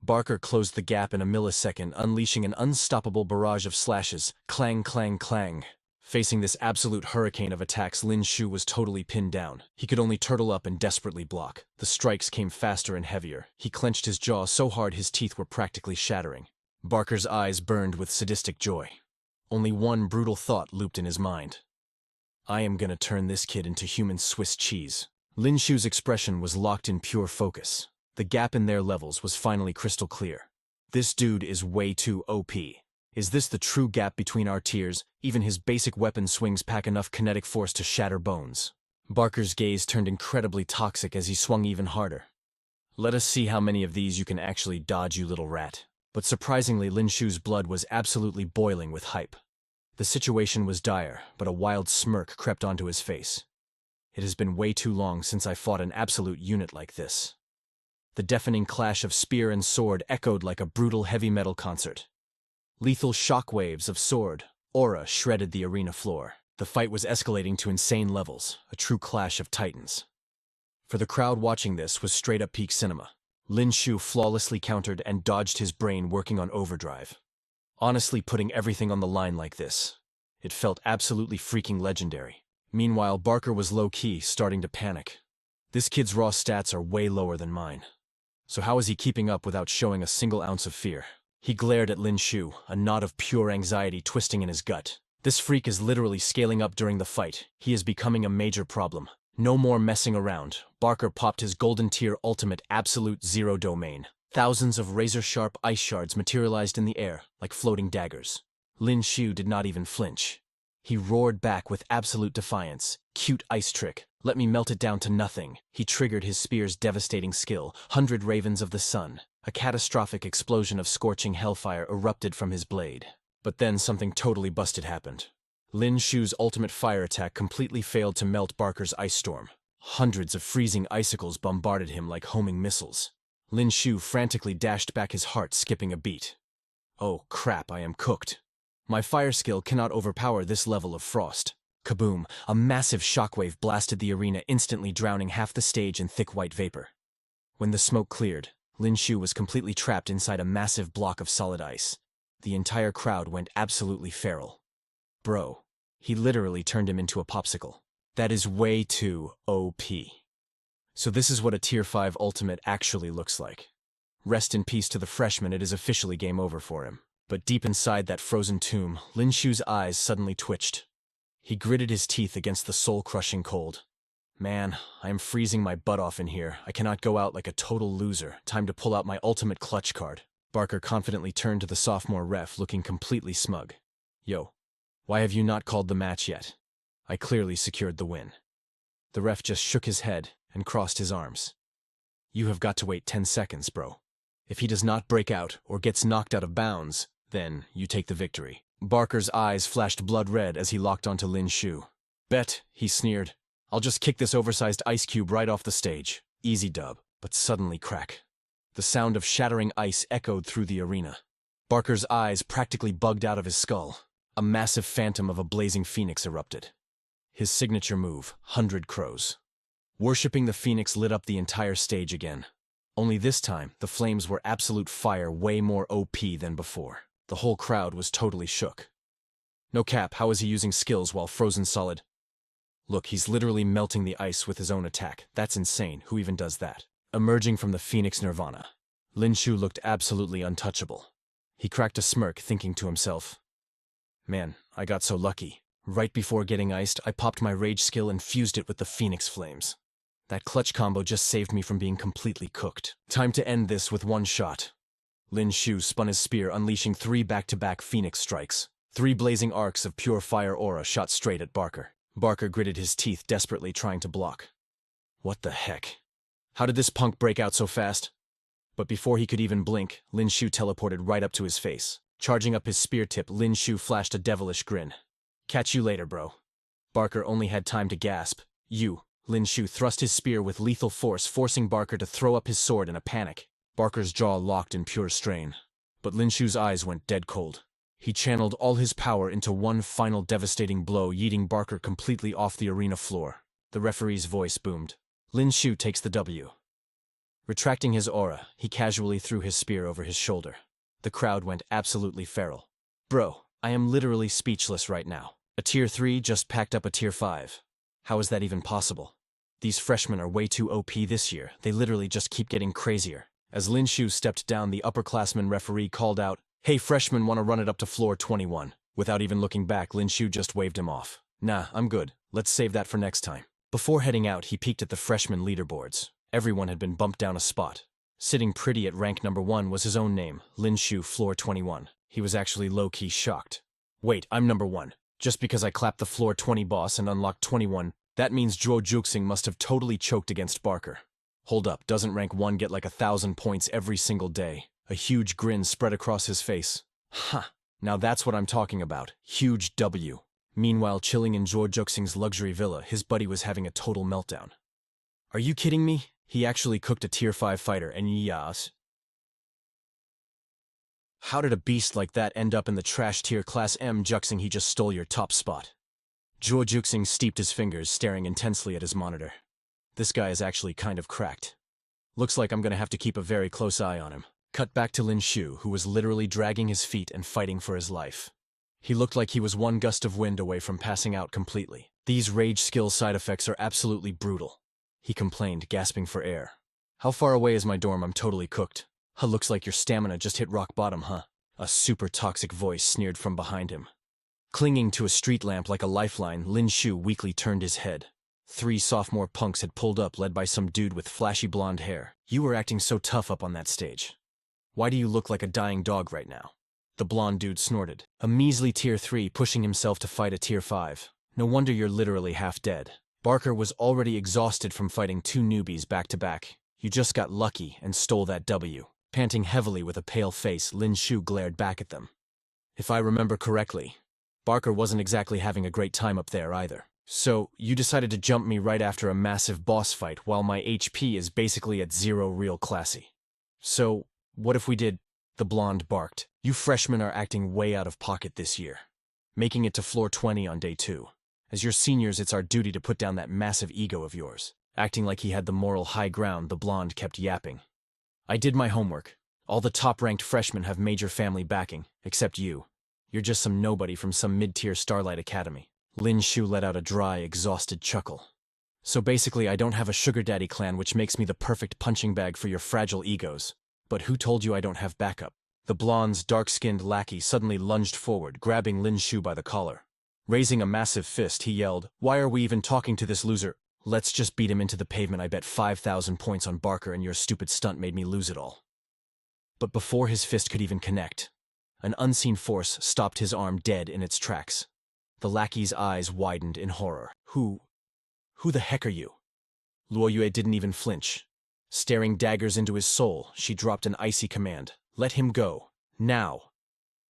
Barker closed the gap in a millisecond, unleashing an unstoppable barrage of slashes. Clang, clang, clang. Facing this absolute hurricane of attacks, Lin Xiu was totally pinned down. He could only turtle up and desperately block. The strikes came faster and heavier. He clenched his jaw so hard his teeth were practically shattering. Barker's eyes burned with sadistic joy. Only one brutal thought looped in his mind. I am gonna turn this kid into human Swiss cheese. Lin Xiu's expression was locked in pure focus. The gap in their levels was finally crystal clear. This dude is way too OP. Is this the true gap between our tiers? Even his basic weapon swings pack enough kinetic force to shatter bones. Barker's gaze turned incredibly toxic as he swung even harder. Let us see how many of these you can actually dodge, you little rat. But surprisingly, Lin Xiu's blood was absolutely boiling with hype. The situation was dire, but a wild smirk crept onto his face. It has been way too long since I fought an absolute unit like this. The deafening clash of spear and sword echoed like a brutal heavy metal concert. Lethal shockwaves of sword, aura shredded the arena floor. The fight was escalating to insane levels, a true clash of titans. For the crowd watching this was straight-up peak cinema. Lin Xiu flawlessly countered and dodged, his brain working on overdrive. Honestly, putting everything on the line like this, it felt absolutely freaking legendary. Meanwhile, Barker was low-key, starting to panic. This kid's raw stats are way lower than mine. So how is he keeping up without showing a single ounce of fear? He glared at Lin Xiu, a knot of pure anxiety twisting in his gut. This freak is literally scaling up during the fight. He is becoming a major problem. No more messing around. Barker popped his golden tier ultimate absolute zero domain. Thousands of razor-sharp ice shards materialized in the air like floating daggers. Lin Xiu did not even flinch. He roared back with absolute defiance. Cute ice trick. Let me melt it down to nothing. He triggered his spear's devastating skill. 100 ravens of the sun. A catastrophic explosion of scorching hellfire erupted from his blade. But then something totally busted happened. Lin Xiu's ultimate fire attack completely failed to melt Barker's ice storm. Hundreds of freezing icicles bombarded him like homing missiles. Lin Xiu frantically dashed back, his heart skipping a beat. Oh crap, I am cooked. My fire skill cannot overpower this level of frost. Kaboom! A massive shockwave blasted the arena, instantly drowning half the stage in thick white vapor. When the smoke cleared, Lin Xiu was completely trapped inside a massive block of solid ice. The entire crowd went absolutely feral. Bro, he literally turned him into a popsicle. That is way too OP. So this is what a Tier 5 ultimate actually looks like. Rest in peace to the freshman, it is officially game over for him. But deep inside that frozen tomb, Lin Xiu's eyes suddenly twitched. He gritted his teeth against the soul-crushing cold. Man, I am freezing my butt off in here. I cannot go out like a total loser. Time to pull out my ultimate clutch card. Barker confidently turned to the sophomore ref, looking completely smug. Yo, why have you not called the match yet? I clearly secured the win. The ref just shook his head and crossed his arms. You have got to wait 10 seconds, bro. If he does not break out or gets knocked out of bounds, then you take the victory. Barker's eyes flashed blood red as he locked onto Lin Xiu. Bet, he sneered. I'll just kick this oversized ice cube right off the stage. Easy dub. But suddenly crack. The sound of shattering ice echoed through the arena. Barker's eyes practically bugged out of his skull. A massive phantom of a blazing phoenix erupted. His signature move, 100 crows. Worshipping the phoenix lit up the entire stage again. Only this time, the flames were absolute fire, way more OP than before. The whole crowd was totally shook. No cap, how is he using skills while frozen solid? Look, he's literally melting the ice with his own attack. That's insane. Who even does that? Emerging from the Phoenix Nirvana, Lin Xiu looked absolutely untouchable. He cracked a smirk, thinking to himself, man, I got so lucky. Right before getting iced, I popped my rage skill and fused it with the Phoenix Flames. That clutch combo just saved me from being completely cooked. Time to end this with one shot. Lin Xiu spun his spear, unleashing 3 back-to-back Phoenix strikes. 3 blazing arcs of pure fire aura shot straight at Barker. Barker gritted his teeth, desperately trying to block. What the heck? How did this punk break out so fast? But before he could even blink, Lin Xiu teleported right up to his face. Charging up his spear tip, Lin Xiu flashed a devilish grin. Catch you later, bro. Barker only had time to gasp. Lin Xiu thrust his spear with lethal force, forcing Barker to throw up his sword in a panic. Barker's jaw locked in pure strain. But Lin Xiu's eyes went dead cold. He channeled all his power into one final devastating blow, yeeting Barker completely off the arena floor. The referee's voice boomed. Lin Xiu takes the W. Retracting his aura, he casually threw his spear over his shoulder. The crowd went absolutely feral. Bro, I am literally speechless right now. A Tier 3 just packed up a Tier 5. How is that even possible? These freshmen are way too OP this year. They literally just keep getting crazier. As Lin Xiu stepped down, the upperclassman referee called out, "Hey, freshmen, want to run it up to floor 21. Without even looking back, Lin Xiu just waved him off. Nah, I'm good. Let's save that for next time. Before heading out, he peeked at the freshman leaderboards. Everyone had been bumped down a spot. Sitting pretty at rank number 1 was his own name, Lin Xiu, floor 21. He was actually low-key shocked. Wait, I'm number 1. Just because I clapped the floor 20 boss and unlocked 21, that means Zhuo Juxing must have totally choked against Barker. Hold up, doesn't rank 1 get like 1,000 points every single day? A huge grin spread across his face. Ha! Now that's what I'm talking about. Huge W. Meanwhile, chilling in Zhuo Juxing's luxury villa, his buddy was having a total meltdown. Are you kidding me? He actually cooked a Tier 5 fighter, and yes. How did a beast like that end up in the trash tier class M? Juxing, he just stole your top spot. Zhuo Juxing steeped his fingers, staring intensely at his monitor. This guy is actually kind of cracked. Looks like I'm gonna have to keep a very close eye on him. Cut back to Lin Xiu, who was literally dragging his feet and fighting for his life. He looked like he was one gust of wind away from passing out completely. These rage skill side effects are absolutely brutal. He complained, gasping for air. How far away is my dorm? I'm totally cooked. Huh, looks like your stamina just hit rock bottom, huh? A super toxic voice sneered from behind him. Clinging to a street lamp like a lifeline, Lin Xiu weakly turned his head. 3 sophomore punks had pulled up, led by some dude with flashy blonde hair. You were acting so tough up on that stage. Why do you look like a dying dog right now? The blonde dude snorted. A measly tier 3 pushing himself to fight a tier 5. No wonder you're literally half dead. Barker was already exhausted from fighting 2 newbies back to back. You just got lucky and stole that W. Panting heavily with a pale face, Lin Xiu glared back at them. If I remember correctly, Barker wasn't exactly having a great time up there either. So, you decided to jump me right after a massive boss fight while my HP is basically at 0 real classy. So, what if we did? The blonde barked. You freshmen are acting way out of pocket this year. Making it to floor 20 on day 2. As your seniors, it's our duty to put down that massive ego of yours. Acting like he had the moral high ground, the blonde kept yapping. I did my homework. All the top-ranked freshmen have major family backing, except you. You're just some nobody from some mid-tier Starlight Academy. Lin Xiu let out a dry, exhausted chuckle. So basically I don't have a sugar daddy clan, which makes me the perfect punching bag for your fragile egos. But who told you I don't have backup? The blonde's dark-skinned lackey suddenly lunged forward, grabbing Lin Xiu by the collar. Raising a massive fist, he yelled, "Why are we even talking to this loser? Let's just beat him into the pavement. I bet 5,000 points on Barker and your stupid stunt made me lose it all." But before his fist could even connect, an unseen force stopped his arm dead in its tracks. The lackey's eyes widened in horror. Who the heck are you? Luo Yue didn't even flinch. Staring daggers into his soul, she dropped an icy command. Let him go. Now.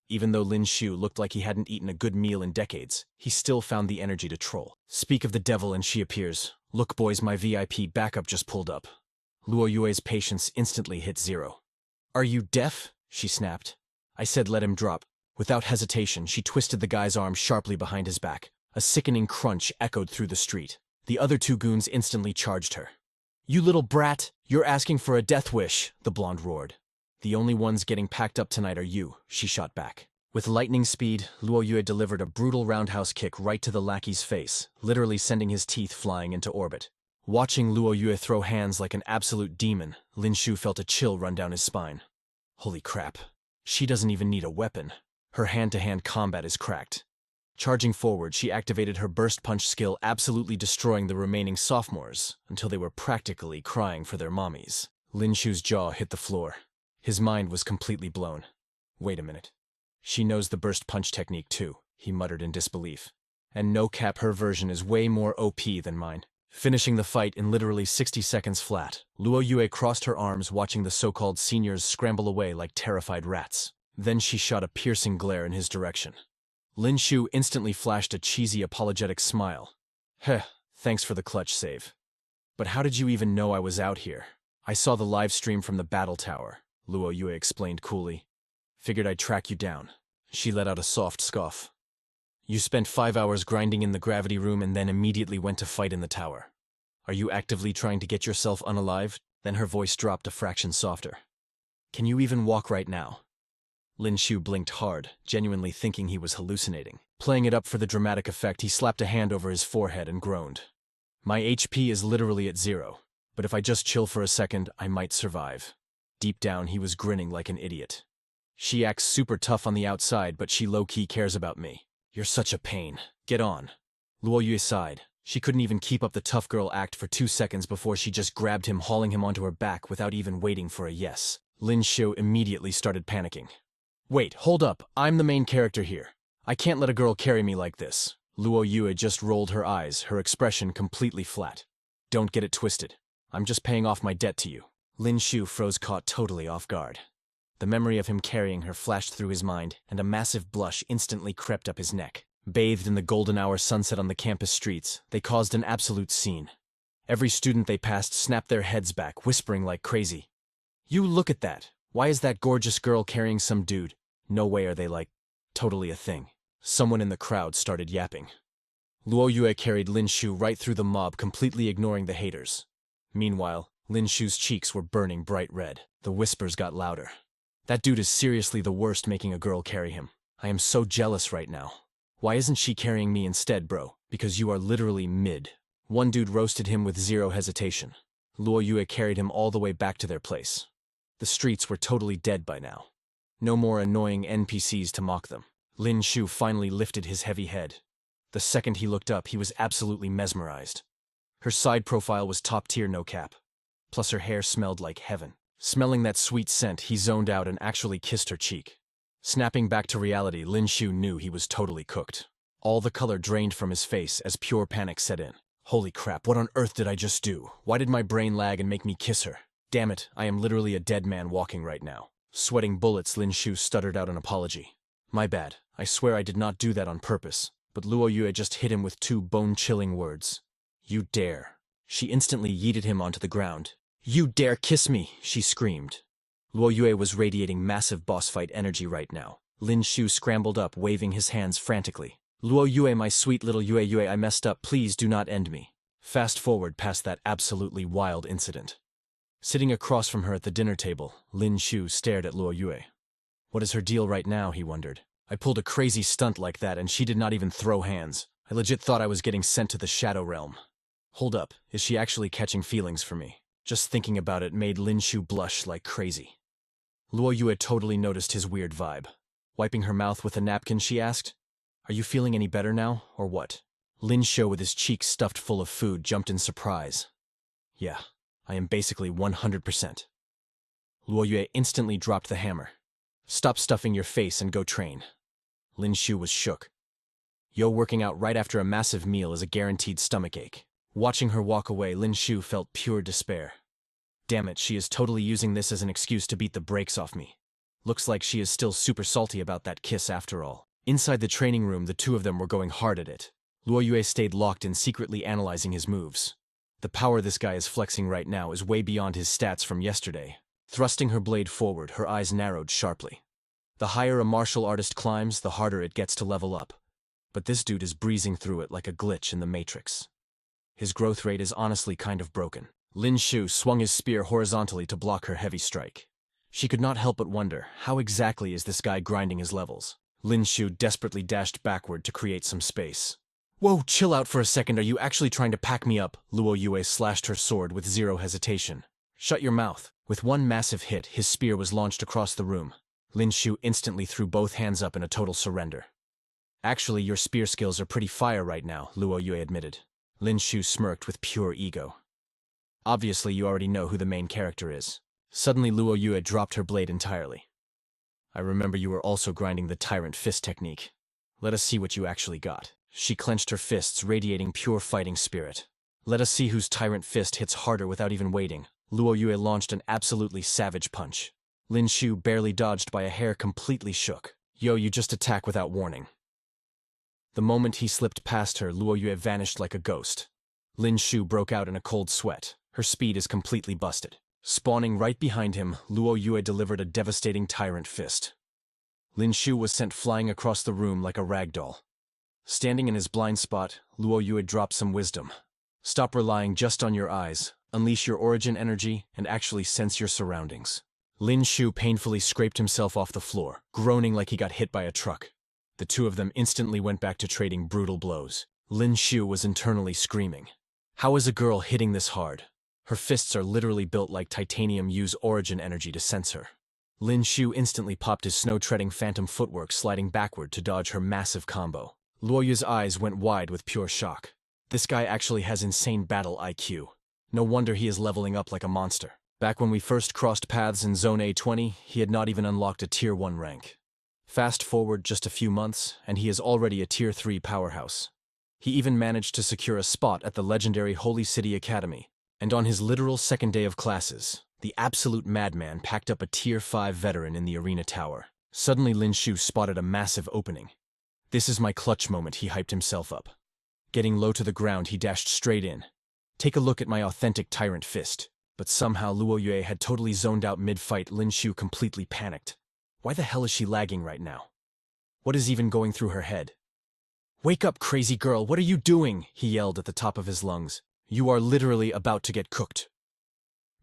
Even though Lin Xiu looked like he hadn't eaten a good meal in decades, he still found the energy to troll. Speak of the devil and she appears. Look boys, my VIP backup just pulled up. Luo Yue's patience instantly hit 0. Are you deaf? She snapped. I said let him drop. Without hesitation, she twisted the guy's arm sharply behind his back. A sickening crunch echoed through the street. The other 2 goons instantly charged her. You little brat, you're asking for a death wish, the blonde roared. The only ones getting packed up tonight are you, she shot back. With lightning speed, Luo Yue delivered a brutal roundhouse kick right to the lackey's face, literally sending his teeth flying into orbit. Watching Luo Yue throw hands like an absolute demon, Lin Xiu felt a chill run down his spine. Holy crap. She doesn't even need a weapon. Her hand-to-hand combat is cracked. Charging forward, she activated her burst punch skill, absolutely destroying the remaining sophomores until they were practically crying for their mommies. Lin Xiu's jaw hit the floor. His mind was completely blown. Wait a minute. She knows the burst punch technique too, he muttered in disbelief. And no cap, her version is way more OP than mine. Finishing the fight in literally 60 seconds flat, Luo Yue crossed her arms watching the so-called seniors scramble away like terrified rats. Then she shot a piercing glare in his direction. Lin Xiu instantly flashed a cheesy apologetic smile. Heh, thanks for the clutch save. But how did you even know I was out here? I saw the live stream from the battle tower, Luo Yue explained coolly. Figured I'd track you down. She let out a soft scoff. You spent 5 hours grinding in the gravity room and then immediately went to fight in the tower. Are you actively trying to get yourself unalived? Then her voice dropped a fraction softer. Can you even walk right now? Lin Xiu blinked hard, genuinely thinking he was hallucinating. Playing it up for the dramatic effect, he slapped a hand over his forehead and groaned. My HP is literally at 0, but if I just chill for a second, I might survive. Deep down, he was grinning like an idiot. She acts super tough on the outside, but she low-key cares about me. You're such a pain. Get on. Luo Yue sighed. She couldn't even keep up the tough girl act for 2 seconds before she just grabbed him, hauling him onto her back without even waiting for a yes. Lin Xiu immediately started panicking. Wait, hold up. I'm the main character here. I can't let a girl carry me like this. Luo Yue just rolled her eyes, her expression completely flat. Don't get it twisted. I'm just paying off my debt to you. Lin Xiu froze, caught totally off guard. The memory of him carrying her flashed through his mind, and a massive blush instantly crept up his neck. Bathed in the golden hour sunset on the campus streets, they caused an absolute scene. Every student they passed snapped their heads back, whispering like crazy. You look at that. Why is that gorgeous girl carrying some dude? No way are they like, totally a thing. Someone in the crowd started yapping. Luo Yue carried Lin Xiu right through the mob, completely ignoring the haters. Meanwhile, Lin Xiu's cheeks were burning bright red. The whispers got louder. That dude is seriously the worst, making a girl carry him. I am so jealous right now. Why isn't she carrying me instead, bro? Because you are literally mid. One dude roasted him with 0 hesitation. Luo Yue carried him all the way back to their place. The streets were totally dead by now. No more annoying NPCs to mock them. Lin Xiu finally lifted his heavy head. The second he looked up, he was absolutely mesmerized. Her side profile was top tier, no cap. Plus her hair smelled like heaven. Smelling that sweet scent, he zoned out and actually kissed her cheek. Snapping back to reality, Lin Xiu knew he was totally cooked. All the color drained from his face as pure panic set in. Holy crap, what on earth did I just do? Why did my brain lag and make me kiss her? Damn it, I am literally a dead man walking right now. Sweating bullets, Lin Xiu stuttered out an apology. My bad, I swear I did not do that on purpose. But Luo Yue just hit him with two bone-chilling words. You dare. She instantly yeeted him onto the ground. You dare kiss me, she screamed. Luo Yue was radiating massive boss fight energy right now. Lin Xiu scrambled up, waving his hands frantically. Luo Yue, my sweet little Yue, I messed up, please do not end me. Fast forward past that absolutely wild incident. Sitting across from her at the dinner table, Lin Xiu stared at Luo Yue. What is her deal right now, he wondered. I pulled a crazy stunt like that and she did not even throw hands. I legit thought I was getting sent to the Shadow Realm. Hold up, is she actually catching feelings for me? Just thinking about it made Lin Xiu blush like crazy. Luo Yue totally noticed his weird vibe. Wiping her mouth with a napkin, she asked, Are you feeling any better now, or what? Lin Xiu, with his cheeks stuffed full of food, jumped in surprise. Yeah, I am basically 100%. Luo Yue instantly dropped the hammer. Stop stuffing your face and go train. Lin Xiu was shook. Working out right after a massive meal is a guaranteed stomachache. Watching her walk away, Lin Xiu felt pure despair. Damn it, she is totally using this as an excuse to beat the brakes off me. Looks like she is still super salty about that kiss after all. Inside the training room, the two of them were going hard at it. Luo Yue stayed locked in, secretly analyzing his moves. The power this guy is flexing right now is way beyond his stats from yesterday. Thrusting her blade forward, her eyes narrowed sharply. The higher a martial artist climbs, the harder it gets to level up. But this dude is breezing through it like a glitch in the Matrix. His growth rate is honestly kind of broken. Lin Xiu swung his spear horizontally to block her heavy strike. She could not help but wonder, how exactly is this guy grinding his levels? Lin Xiu desperately dashed backward to create some space. Whoa, chill out for a second, are you actually trying to pack me up? Luo Yue slashed her sword with zero hesitation. Shut your mouth. With one massive hit, his spear was launched across the room. Lin Xiu instantly threw both hands up in a total surrender. Actually, your spear skills are pretty fire right now, Luo Yue admitted. Lin Xiu smirked with pure ego. Obviously, you already know who the main character is. Suddenly, Luo Yue dropped her blade entirely. I remember you were also grinding the Tyrant Fist technique. Let us see what you actually got. She clenched her fists, radiating pure fighting spirit. Let us see whose Tyrant Fist hits harder without even waiting. Luo Yue launched an absolutely savage punch. Lin Xiu, barely dodged by a hair, completely shook. Yo, you just attack without warning. The moment he slipped past her, Luo Yue vanished like a ghost. Lin Xiu broke out in a cold sweat. Her speed is completely busted. Spawning right behind him, Luo Yue delivered a devastating Tyrant Fist. Lin Xiu was sent flying across the room like a rag doll. Standing in his blind spot, Luo Yue dropped some wisdom. Stop relying just on your eyes, unleash your origin energy, and actually sense your surroundings. Lin Xiu painfully scraped himself off the floor, groaning like he got hit by a truck. The two of them instantly went back to trading brutal blows. Lin Xiu was internally screaming. How is a girl hitting this hard? Her fists are literally built like titanium, use origin energy to sense her. Lin Xiu instantly popped his snow-treading phantom footwork, sliding backward to dodge her massive combo. Luo Yue's eyes went wide with pure shock. This guy actually has insane battle IQ. No wonder he is leveling up like a monster. Back when we first crossed paths in Zone A20, he had not even unlocked a Tier 1 rank. Fast forward just a few months, and he is already a Tier 3 powerhouse. He even managed to secure a spot at the legendary Holy City Academy. And on his literal second day of classes, the absolute madman packed up a Tier 5 veteran in the arena tower. Suddenly Lin Xiu spotted a massive opening. This is my clutch moment, he hyped himself up. Getting low to the ground, he dashed straight in. Take a look at my authentic Tyrant Fist. But somehow Luo Yue had totally zoned out mid-fight. Lin Xiu completely panicked. Why the hell is she lagging right now? What is even going through her head? Wake up, crazy girl, what are you doing? He yelled at the top of his lungs. You are literally about to get cooked.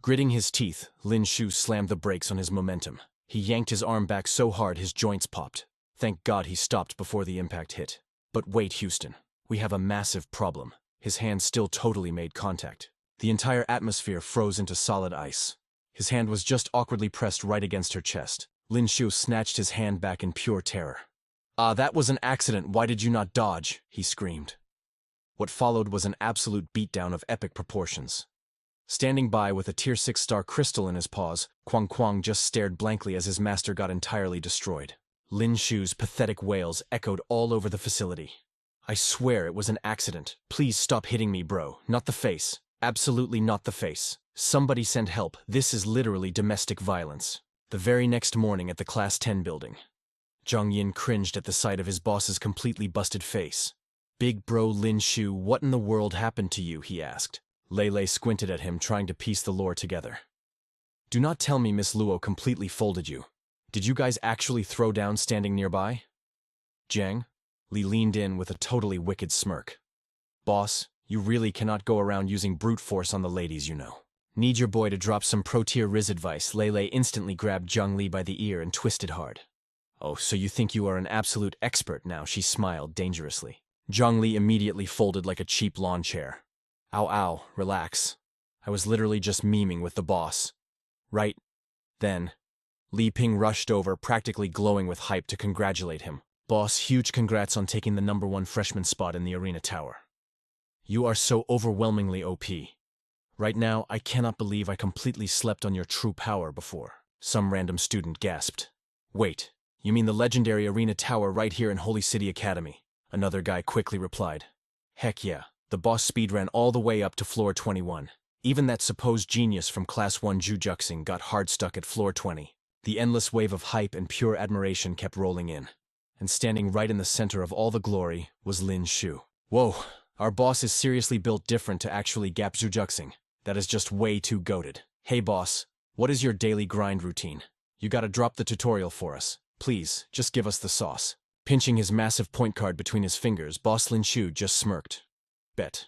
Gritting his teeth, Lin Xiu slammed the brakes on his momentum. He yanked his arm back so hard his joints popped. Thank God he stopped before the impact hit. But wait, Houston. We have a massive problem. His hand still totally made contact. The entire atmosphere froze into solid ice. His hand was just awkwardly pressed right against her chest. Lin Xiu snatched his hand back in pure terror. Ah, that was an accident, why did you not dodge? He screamed. What followed was an absolute beatdown of epic proportions. Standing by with a Tier 6 star crystal in his paws, Quang Quang just stared blankly as his master got entirely destroyed. Lin Xiu's pathetic wails echoed all over the facility. I swear it was an accident. Please stop hitting me, bro. Not the face. Absolutely not the face. Somebody send help. This is literally domestic violence. The very next morning at the Class 10 building, Zhang Yin cringed at the sight of his boss's completely busted face. Big bro Lin Xiu, what in the world happened to you? He asked. Lei squinted at him, trying to piece the lore together. Do not tell me Miss Luo completely folded you. Did you guys actually throw down standing nearby? Jiang? Li leaned in with a totally wicked smirk. Boss, you really cannot go around using brute force on the ladies, you know. Need your boy to drop some pro-tier Riz advice. Lei instantly grabbed Zhang Li by the ear and twisted hard. Oh, so you think you are an absolute expert now? She smiled dangerously. Zhang Li immediately folded like a cheap lawn chair. Ow, relax. I was literally just memeing with the boss. Right then, Li Ping rushed over, practically glowing with hype, to congratulate him. Boss, huge congrats on taking the #1 freshman spot in the arena tower. You are so overwhelmingly OP. Right now, I cannot believe I completely slept on your true power before. Some random student gasped. Wait, you mean the legendary arena tower right here in Holy City Academy? Another guy quickly replied. Heck yeah, the boss speedran all the way up to floor 21. Even that supposed genius from Class 1 Jujuxing got hard stuck at floor 20. The endless wave of hype and pure admiration kept rolling in. And standing right in the center of all the glory was Lin Xiu. Whoa, our boss is seriously built different to actually gap Jujuxing. That is just way too goated. Hey boss, what is your daily grind routine? You gotta drop the tutorial for us. Please, just give us the sauce. Pinching his massive point card between his fingers, Boss Lin Xiu just smirked. Bet.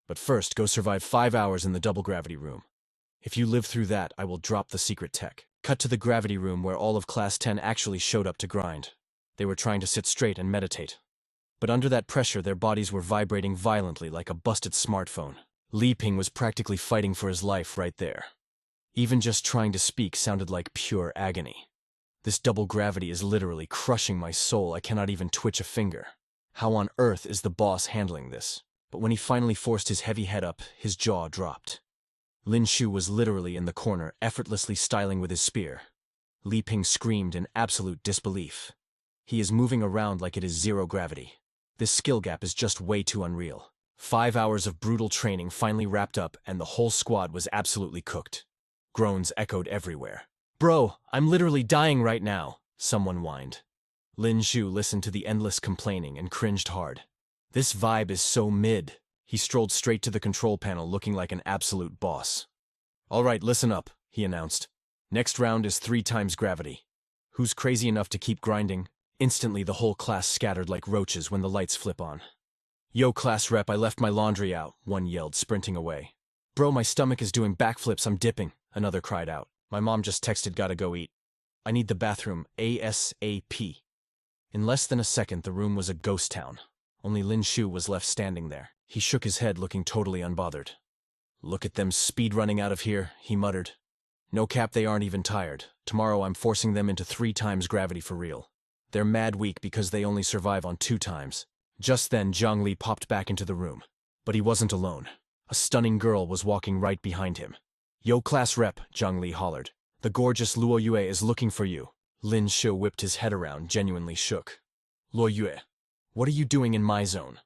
But first, go survive 5 hours in the double gravity room. If you live through that, I will drop the secret tech. Cut to the gravity room where all of Class 10 actually showed up to grind. They were trying to sit straight and meditate. But under that pressure, their bodies were vibrating violently like a busted smartphone. Li Ping was practically fighting for his life right there. Even just trying to speak sounded like pure agony. This double gravity is literally crushing my soul. I cannot even twitch a finger. How on earth is the boss handling this? But when he finally forced his heavy head up, his jaw dropped. Lin Xiu was literally in the corner, effortlessly styling with his spear. Li Ping screamed in absolute disbelief. He is moving around like it is zero gravity. This skill gap is just way too unreal. 5 hours of brutal training finally wrapped up, and the whole squad was absolutely cooked. Groans echoed everywhere. Bro, I'm literally dying right now, someone whined. Lin Xiu listened to the endless complaining and cringed hard. This vibe is so mid. He strolled straight to the control panel looking like an absolute boss. All right, listen up, he announced. Next round is 3 times gravity. Who's crazy enough to keep grinding? Instantly, the whole class scattered like roaches when the lights flip on. Yo, class rep, I left my laundry out, one yelled, sprinting away. Bro, my stomach is doing backflips, I'm dipping, another cried out. My mom just texted, gotta go eat. I need the bathroom, ASAP. In less than a second, the room was a ghost town. Only Lin Xiu was left standing there. He shook his head, looking totally unbothered. Look at them speed running out of here, he muttered. No cap, they aren't even tired. Tomorrow I'm forcing them into 3 times gravity for real. They're mad weak because they only survive on 2 times. Just then, Zhang Li popped back into the room. But he wasn't alone. A stunning girl was walking right behind him. Yo, class rep, Zhang Li hollered. The gorgeous Luo Yue is looking for you. Lin Xiu whipped his head around, genuinely shook. Luo Yue, what are you doing in my zone?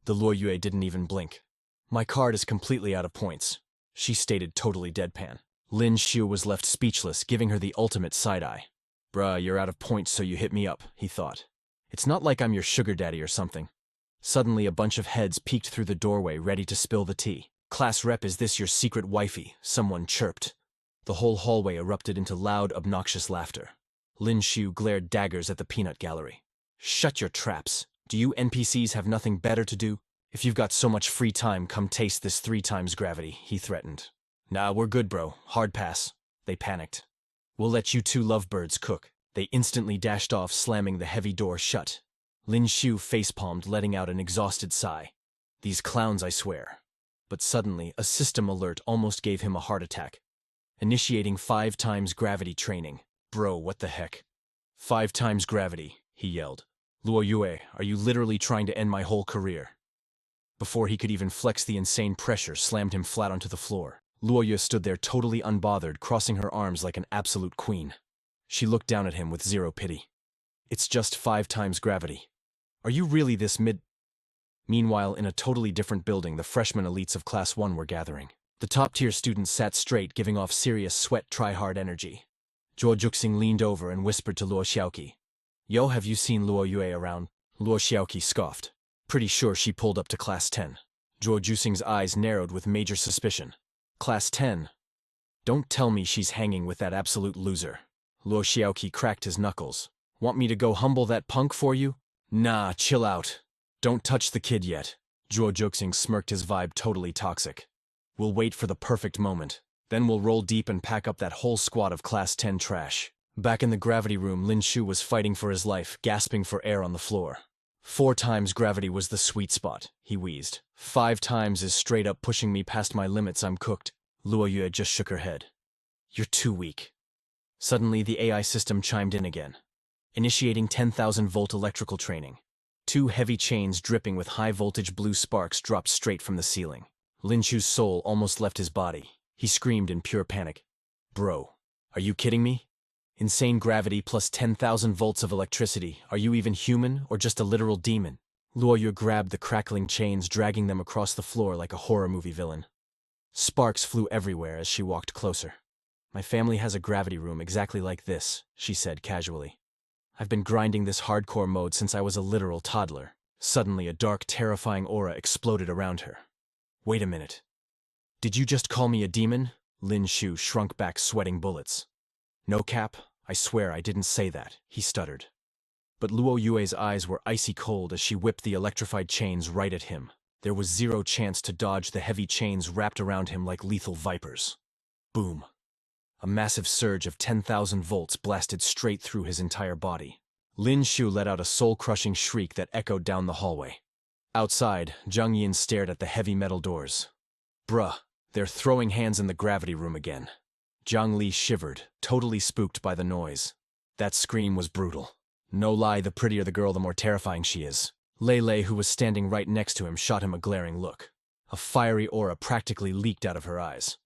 The Luo Yue didn't even blink. My card is completely out of points, she stated, totally deadpan. Lin Xiu was left speechless, giving her the ultimate side-eye. Bruh, you're out of points, so you hit me up, he thought. It's not like I'm your sugar daddy or something. Suddenly, a bunch of heads peeked through the doorway, ready to spill the tea. Class rep, is this your secret wifey? Someone chirped. The whole hallway erupted into loud, obnoxious laughter. Lin Xiu glared daggers at the peanut gallery. Shut your traps. Do you NPCs have nothing better to do? If you've got so much free time, come taste this 3 times gravity, he threatened. Nah, we're good, bro. Hard pass. They panicked. We'll let you 2 lovebirds cook. They instantly dashed off, slamming the heavy door shut. Lin Xiu facepalmed, letting out an exhausted sigh. These clowns, I swear. But suddenly, a system alert almost gave him a heart attack. Initiating 5 times gravity training. Bro, what the heck? 5 times gravity, he yelled. Luo Yue, are you literally trying to end my whole career? Before he could even flex, the insane pressure slammed him flat onto the floor. Luo Yue stood there totally unbothered, crossing her arms like an absolute queen. She looked down at him with zero pity. It's just 5 times gravity. Are you really this mid? Meanwhile, in a totally different building, the freshman elites of Class 1 were gathering. The top-tier students sat straight, giving off serious sweat, try-hard energy. Zhuo Juxing leaned over and whispered to Luo Xiaoqi. Yo, have you seen Luo Yue around? Luo Xiaoqi scoffed. Pretty sure she pulled up to Class 10. Zhuo Juxing's eyes narrowed with major suspicion. Class 10? Don't tell me she's hanging with that absolute loser. Luo Xiaoqi cracked his knuckles. Want me to go humble that punk for you? Nah, chill out. Don't touch the kid yet. Zhuo Juxing smirked, his vibe totally toxic. We'll wait for the perfect moment. Then we'll roll deep and pack up that whole squad of Class 10 trash. Back in the gravity room, Lin Xiu was fighting for his life, gasping for air on the floor. 4 times gravity was the sweet spot, he wheezed. 5 times is straight up pushing me past my limits, I'm cooked. Luo Yue just shook her head. You're too weak. Suddenly, the AI system chimed in again. Initiating 10,000-volt electrical training. 2 heavy chains dripping with high-voltage blue sparks dropped straight from the ceiling. Lin Xiu's soul almost left his body. He screamed in pure panic. Bro, are you kidding me? Insane gravity plus 10,000 volts of electricity. Are you even human or just a literal demon? Luo Yue grabbed the crackling chains, dragging them across the floor like a horror movie villain. Sparks flew everywhere as she walked closer. My family has a gravity room exactly like this, she said casually. I've been grinding this hardcore mode since I was a literal toddler. Suddenly, a dark, terrifying aura exploded around her. Wait a minute. Did you just call me a demon? Lin Xiu shrunk back, sweating bullets. No cap, I swear I didn't say that, he stuttered. But Luo Yue's eyes were icy cold as she whipped the electrified chains right at him. There was zero chance to dodge the heavy chains wrapped around him like lethal vipers. Boom. A massive surge of 10,000 volts blasted straight through his entire body. Lin Xiu let out a soul-crushing shriek that echoed down the hallway. Outside, Zhang Yin stared at the heavy metal doors. Bruh, they're throwing hands in the gravity room again. Zhang Li shivered, totally spooked by the noise. That scream was brutal. No lie, the prettier the girl, the more terrifying she is. Lei Lei, who was standing right next to him, shot him a glaring look. A fiery aura practically leaked out of her eyes.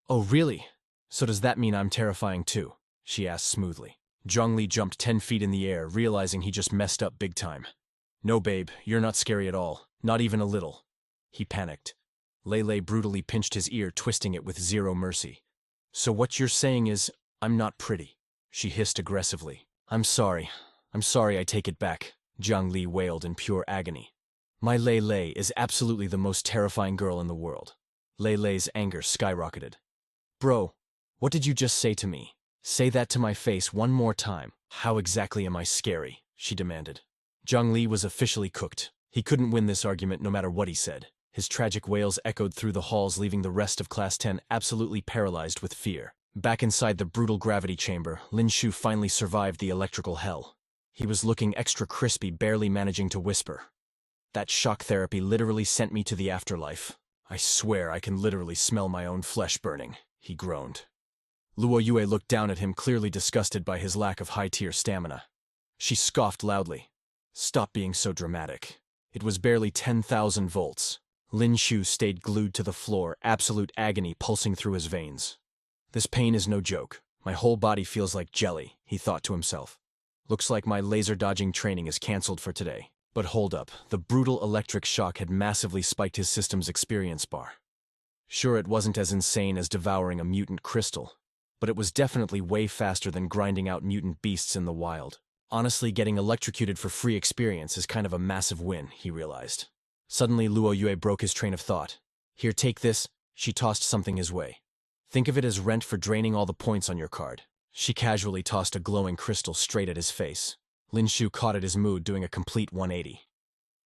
Oh, really? So does that mean I'm terrifying too? She asked smoothly. Zhang Li jumped 10 feet in the air, realizing he just messed up big time. No, babe, you're not scary at all. Not even a little. He panicked. Lei Lei brutally pinched his ear, twisting it with zero mercy. So what you're saying is, I'm not pretty, she hissed aggressively. I'm sorry, I take it back, Zhang Li wailed in pure agony. My Lei Lei is absolutely the most terrifying girl in the world. Lei Lei's anger skyrocketed. Bro, what did you just say to me? Say that to my face one more time. How exactly am I scary? She demanded. Zhang Li was officially cooked. He couldn't win this argument no matter what he said. His tragic wails echoed through the halls, leaving the rest of Class 10 absolutely paralyzed with fear. Back inside the brutal gravity chamber, Lin Xiu finally survived the electrical hell. He was looking extra crispy, barely managing to whisper. That shock therapy literally sent me to the afterlife. I swear I can literally smell my own flesh burning, he groaned. Luo Yue looked down at him, clearly disgusted by his lack of high-tier stamina. She scoffed loudly. Stop being so dramatic. It was barely 10,000 volts. Lin Xiu stayed glued to the floor, absolute agony pulsing through his veins. This pain is no joke. My whole body feels like jelly, he thought to himself. Looks like my laser-dodging training is cancelled for today. But hold up, the brutal electric shock had massively spiked his system's experience bar. Sure, it wasn't as insane as devouring a mutant crystal, but it was definitely way faster than grinding out mutant beasts in the wild. Honestly, getting electrocuted for free experience is kind of a massive win, he realized. Suddenly, Luo Yue broke his train of thought. Here, take this. She tossed something his way. Think of it as rent for draining all the points on your card. She casually tossed a glowing crystal straight at his face. Lin Xiu caught at his mood, doing a complete 180.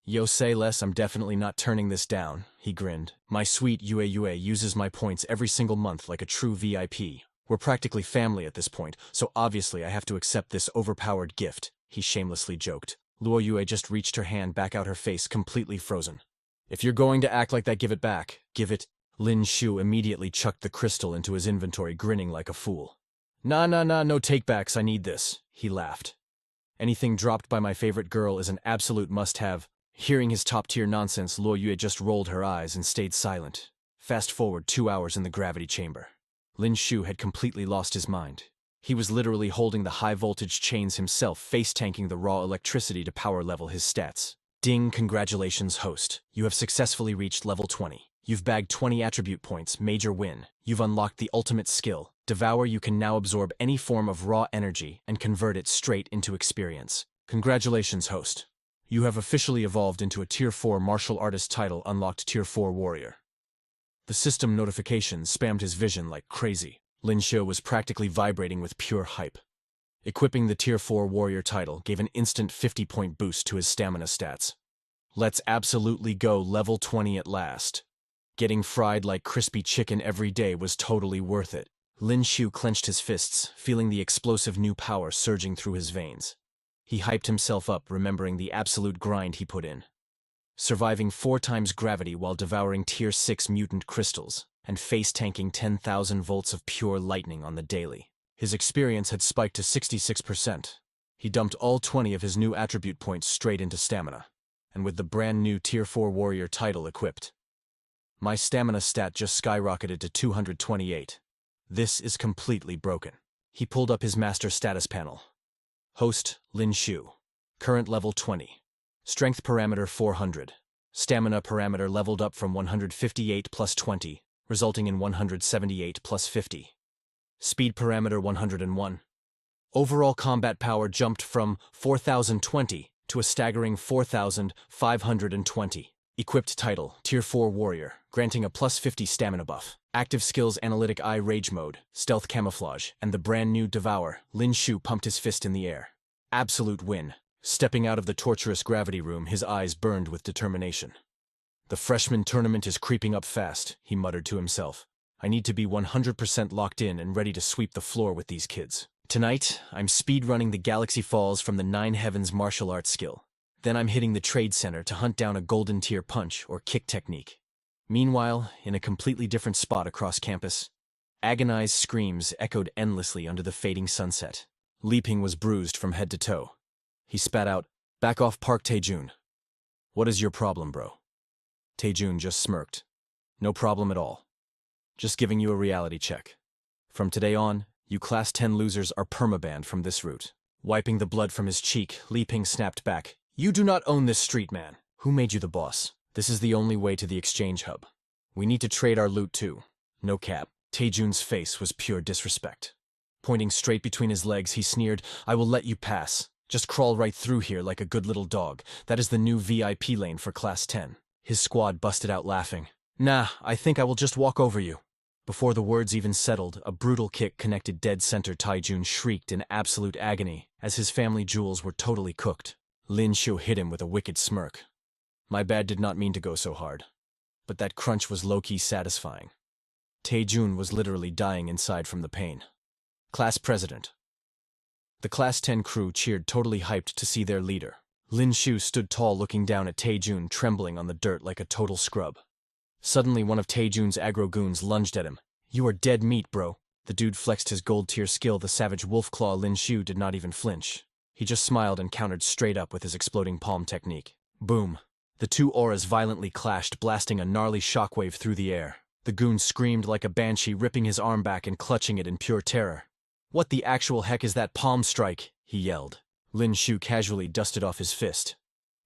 Yo, say less, I'm definitely not turning this down, he grinned. My sweet Yue uses my points every single month like a true VIP. We're practically family at this point, so obviously I have to accept this overpowered gift, he shamelessly joked. Luo Yue just reached her hand back out, her face completely frozen. If you're going to act like that, give it back. Give it. Lin Xiu immediately chucked the crystal into his inventory, grinning like a fool. Nah, no takebacks, I need this, he laughed. Anything dropped by my favorite girl is an absolute must-have. Hearing his top-tier nonsense, Luo Yue just rolled her eyes and stayed silent. Fast forward 2 hours in the gravity chamber. Lin Xiu had completely lost his mind. He was literally holding the high-voltage chains himself, face-tanking the raw electricity to power level his stats. Ding, congratulations, host. You have successfully reached level 20. You've bagged 20 attribute points, major win. You've unlocked the ultimate skill. Devour. You can now absorb any form of raw energy and convert it straight into experience. Congratulations, host. You have officially evolved into a Tier 4 martial artist title, unlocked Tier 4 warrior. The system notifications spammed his vision like crazy. Lin Xiu was practically vibrating with pure hype. Equipping the Tier 4 warrior title gave an instant 50-point boost to his stamina stats. Let's absolutely go, level 20 at last. Getting fried like crispy chicken every day was totally worth it. Lin Xiu clenched his fists, feeling the explosive new power surging through his veins. He hyped himself up, remembering the absolute grind he put in. Surviving 4 times gravity while devouring Tier 6 mutant crystals, and face-tanking 10,000 volts of pure lightning on the daily. His experience had spiked to 66%. He dumped all 20 of his new attribute points straight into stamina, and with the brand new Tier 4 warrior title equipped, my stamina stat just skyrocketed to 228. This is completely broken. He pulled up his master status panel. Host, Lin Xiu. Current level 20. Strength parameter 400. Stamina parameter leveled up from 158 plus 20, resulting in 178 plus 50. Speed parameter 101. Overall combat power jumped from 4,020 to a staggering 4,520. Equipped title, Tier 4 Warrior, granting a plus 50 stamina buff. Active skills Analytic Eye Rage Mode, Stealth Camouflage, and the brand new Devour. Lin Xiu pumped his fist in the air. Absolute win. Stepping out of the torturous gravity room, his eyes burned with determination. The freshman tournament is creeping up fast, he muttered to himself. I need to be 100% locked in and ready to sweep the floor with these kids. Tonight, I'm speedrunning the Galaxy Falls from the 9 Heavens martial arts skill. Then I'm hitting the Trade Center to hunt down a golden tier punch or kick technique. Meanwhile, in a completely different spot across campus, agonized screams echoed endlessly under the fading sunset. Li Ping was bruised from head to toe. He spat out, "Back off, Park Taejun." "What is your problem, bro?" Taejun just smirked. "No problem at all. Just giving you a reality check. From today on, you Class 10 losers are permabanned from this route." Wiping the blood from his cheek, Li Ping snapped back. "You do not own this street, man. Who made you the boss? This is the only way to the exchange hub. We need to trade our loot too." No cap. Taejun's face was pure disrespect. Pointing straight between his legs, he sneered, "I will let you pass. Just crawl right through here like a good little dog. That is the new VIP lane for Class 10. His squad busted out laughing. "Nah, I think I will just walk over you." Before the words even settled, a brutal kick connected dead center. Taejun shrieked in absolute agony, as his family jewels were totally cooked. Lin Xiu hit him with a wicked smirk. "My bad, did not mean to go so hard. But that crunch was low-key satisfying." Taejun was literally dying inside from the pain. Class President. The Class 10 crew cheered, totally hyped to see their leader. Lin Xiu stood tall, looking down at Taejun, trembling on the dirt like a total scrub. Suddenly, one of Taejun's aggro goons lunged at him. "You are dead meat, bro." The dude flexed his gold-tier skill, the Savage Wolf Claw. Lin Xiu did not even flinch. He just smiled and countered straight up with his exploding palm technique. Boom. The two auras violently clashed, blasting a gnarly shockwave through the air. The goon screamed like a banshee, ripping his arm back and clutching it in pure terror. "What the actual heck is that palm strike?" he yelled. Lin Xiu casually dusted off his fist.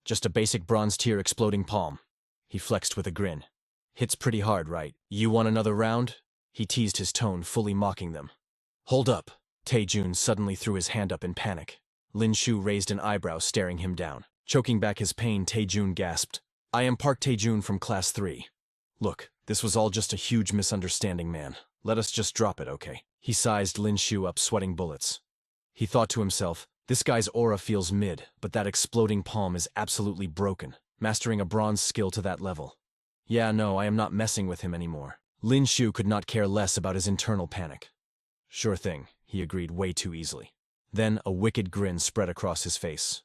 "Just a basic bronze-tier exploding palm." He flexed with a grin. "Hits pretty hard, right? You want another round?" He teased, his tone fully mocking them. "Hold up." Taejun suddenly threw his hand up in panic. Lin Xiu raised an eyebrow, staring him down. Choking back his pain, Taejun gasped, "I am Park Taejun from Class 3. Look, this was all just a huge misunderstanding, man. Let us just drop it, okay?" He sized Lin Xiu up, sweating bullets. He thought to himself, this guy's aura feels mid, but that exploding palm is absolutely broken. Mastering a bronze skill to that level. Yeah, no, I am not messing with him anymore. Lin Xiu could not care less about his internal panic. "Sure thing," he agreed way too easily. Then a wicked grin spread across his face.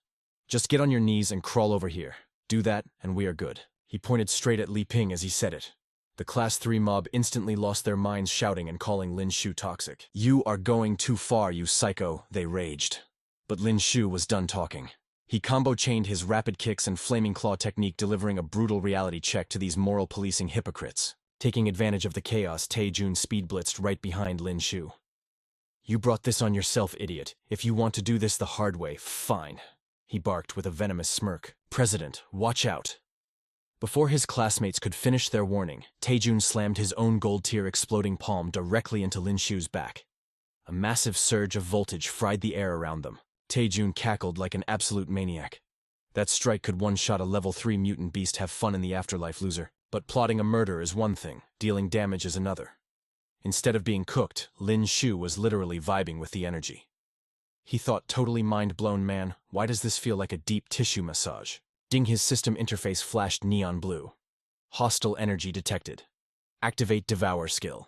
"Just get on your knees and crawl over here. Do that, and we are good." He pointed straight at Li Ping as he said it. The Class 3 mob instantly lost their minds, shouting and calling Lin Xiu toxic. "You are going too far, you psycho," they raged. But Lin Xiu was done talking. He combo-chained his rapid kicks and flaming claw technique, delivering a brutal reality check to these moral policing hypocrites. Taking advantage of the chaos, Taejun speed blitzed right behind Lin Xiu. You brought this on yourself, idiot. If you want to do this the hard way, fine. He barked with a venomous smirk. President, watch out. Before his classmates could finish their warning, Taejun slammed his own gold-tier exploding palm directly into Lin Xiu's back. A massive surge of voltage fried the air around them. Taejun cackled like an absolute maniac. That strike could one-shot a level 3 mutant beast. Have fun in the afterlife, loser. But plotting a murder is one thing, dealing damage is another. Instead of being cooked, Lin Xiu was literally vibing with the energy. He thought, totally mind-blown, man, why does this feel like a deep tissue massage? Ding, his system interface flashed neon blue. Hostile energy detected. Activate Devour skill.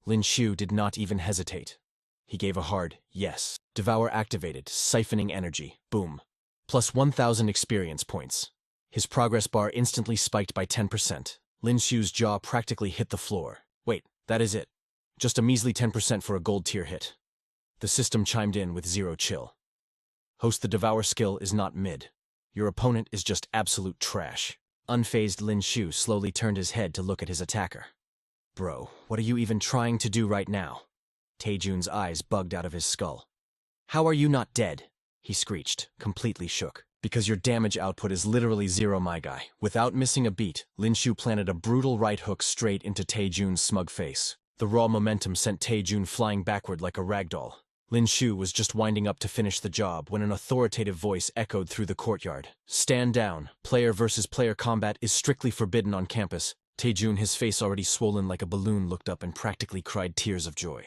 Lin Xiu did not even hesitate. He gave a hard yes. Devour activated, siphoning energy. Boom. Plus 1,000 experience points. His progress bar instantly spiked by 10%. Lin Xiu's jaw practically hit the floor. Wait, that is it. Just a measly 10% for a gold tier hit. The system chimed in with zero chill. Host, the Devour skill is not mid. Your opponent is just absolute trash. Unfazed Lin Xiu slowly turned his head to look at his attacker. Bro, what are you even trying to do right now? Taejun's eyes bugged out of his skull. How are you not dead? He screeched, completely shook. Because your damage output is literally zero, my guy. Without missing a beat, Lin Xiu planted a brutal right hook straight into Taejun's smug face. The raw momentum sent Taejun flying backward like a ragdoll. Lin Xiu was just winding up to finish the job when an authoritative voice echoed through the courtyard. Stand down. Player versus player combat is strictly forbidden on campus. Taejun, his face already swollen like a balloon, looked up and practically cried tears of joy.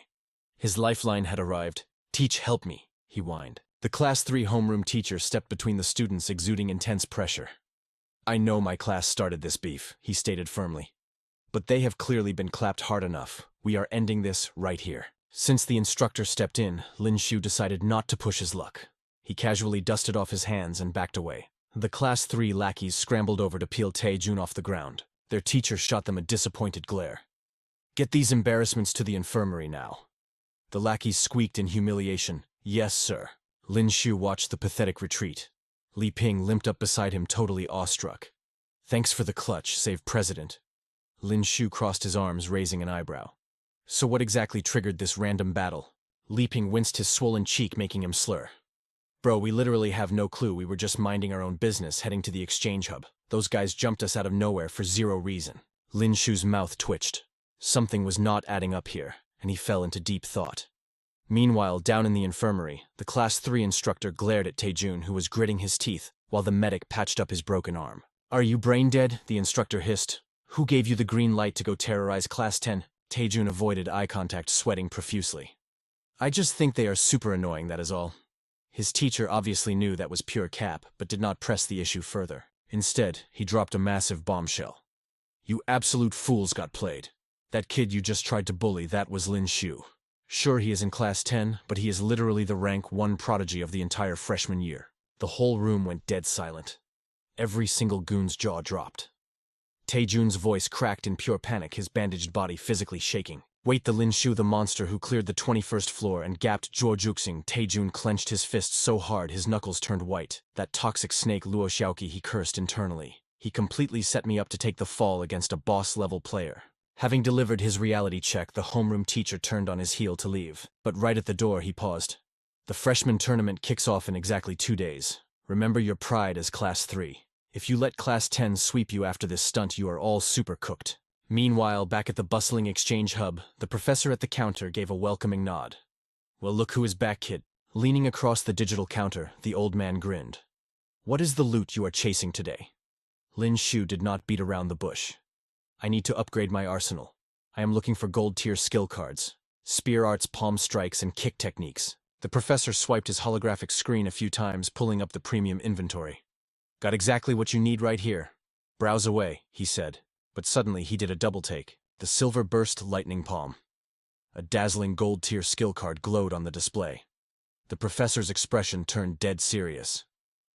His lifeline had arrived. Teach, help me, he whined. The Class 3 homeroom teacher stepped between the students, exuding intense pressure. I know my class started this beef, he stated firmly. But they have clearly been clapped hard enough. We are ending this right here. Since the instructor stepped in, Lin Xiu decided not to push his luck. He casually dusted off his hands and backed away. The Class 3 lackeys scrambled over to peel Taejun off the ground. Their teacher shot them a disappointed glare. Get these embarrassments to the infirmary now. The lackeys squeaked in humiliation. Yes, sir. Lin Xiu watched the pathetic retreat. Li Ping limped up beside him, totally awestruck. Thanks for the clutch, save President. Lin Xiu crossed his arms, raising an eyebrow. So what exactly triggered this random battle? Li Ping winced, his swollen cheek making him slur. Bro, we literally have no clue. We were just minding our own business, heading to the exchange hub. Those guys jumped us out of nowhere for zero reason. Lin Xiu's mouth twitched. Something was not adding up here, and he fell into deep thought. Meanwhile, down in the infirmary, the Class 3 instructor glared at Taejun, who was gritting his teeth, while the medic patched up his broken arm. Are you brain dead? The instructor hissed. Who gave you the green light to go terrorize Class 10? Taejun avoided eye contact, sweating profusely. I just think they are super annoying, that is all. His teacher obviously knew that was pure cap, but did not press the issue further. Instead, he dropped a massive bombshell. You absolute fools got played. That kid you just tried to bully, that was Lin Xiu. Sure, he is in Class 10, but he is literally the rank 1 prodigy of the entire freshman year. The whole room went dead silent. Every single goon's jaw dropped. Taejun's voice cracked in pure panic, his bandaged body physically shaking. Wait, the Lin Xiu, the monster who cleared the 21st floor and gapped Juojuxing. Taejun clenched his fists so hard his knuckles turned white. That toxic snake Luo Xiaoqi, he cursed internally. He completely set me up to take the fall against a boss-level player. Having delivered his reality check, the homeroom teacher turned on his heel to leave. But right at the door, he paused. The freshman tournament kicks off in exactly 2 days. Remember your pride as Class 3. If you let Class 10 sweep you after this stunt, you are all super cooked. Meanwhile, back at the bustling exchange hub, the professor at the counter gave a welcoming nod. Well, look who is back, kid. Leaning across the digital counter, the old man grinned. What is the loot you are chasing today? Lin Xiu did not beat around the bush. I need to upgrade my arsenal. I am looking for gold-tier skill cards, spear arts, palm strikes, and kick techniques. The professor swiped his holographic screen a few times, pulling up the premium inventory. Got exactly what you need right here. Browse away, he said. But suddenly he did a double take. The silver burst lightning palm. A dazzling gold-tier skill card glowed on the display. The professor's expression turned dead serious.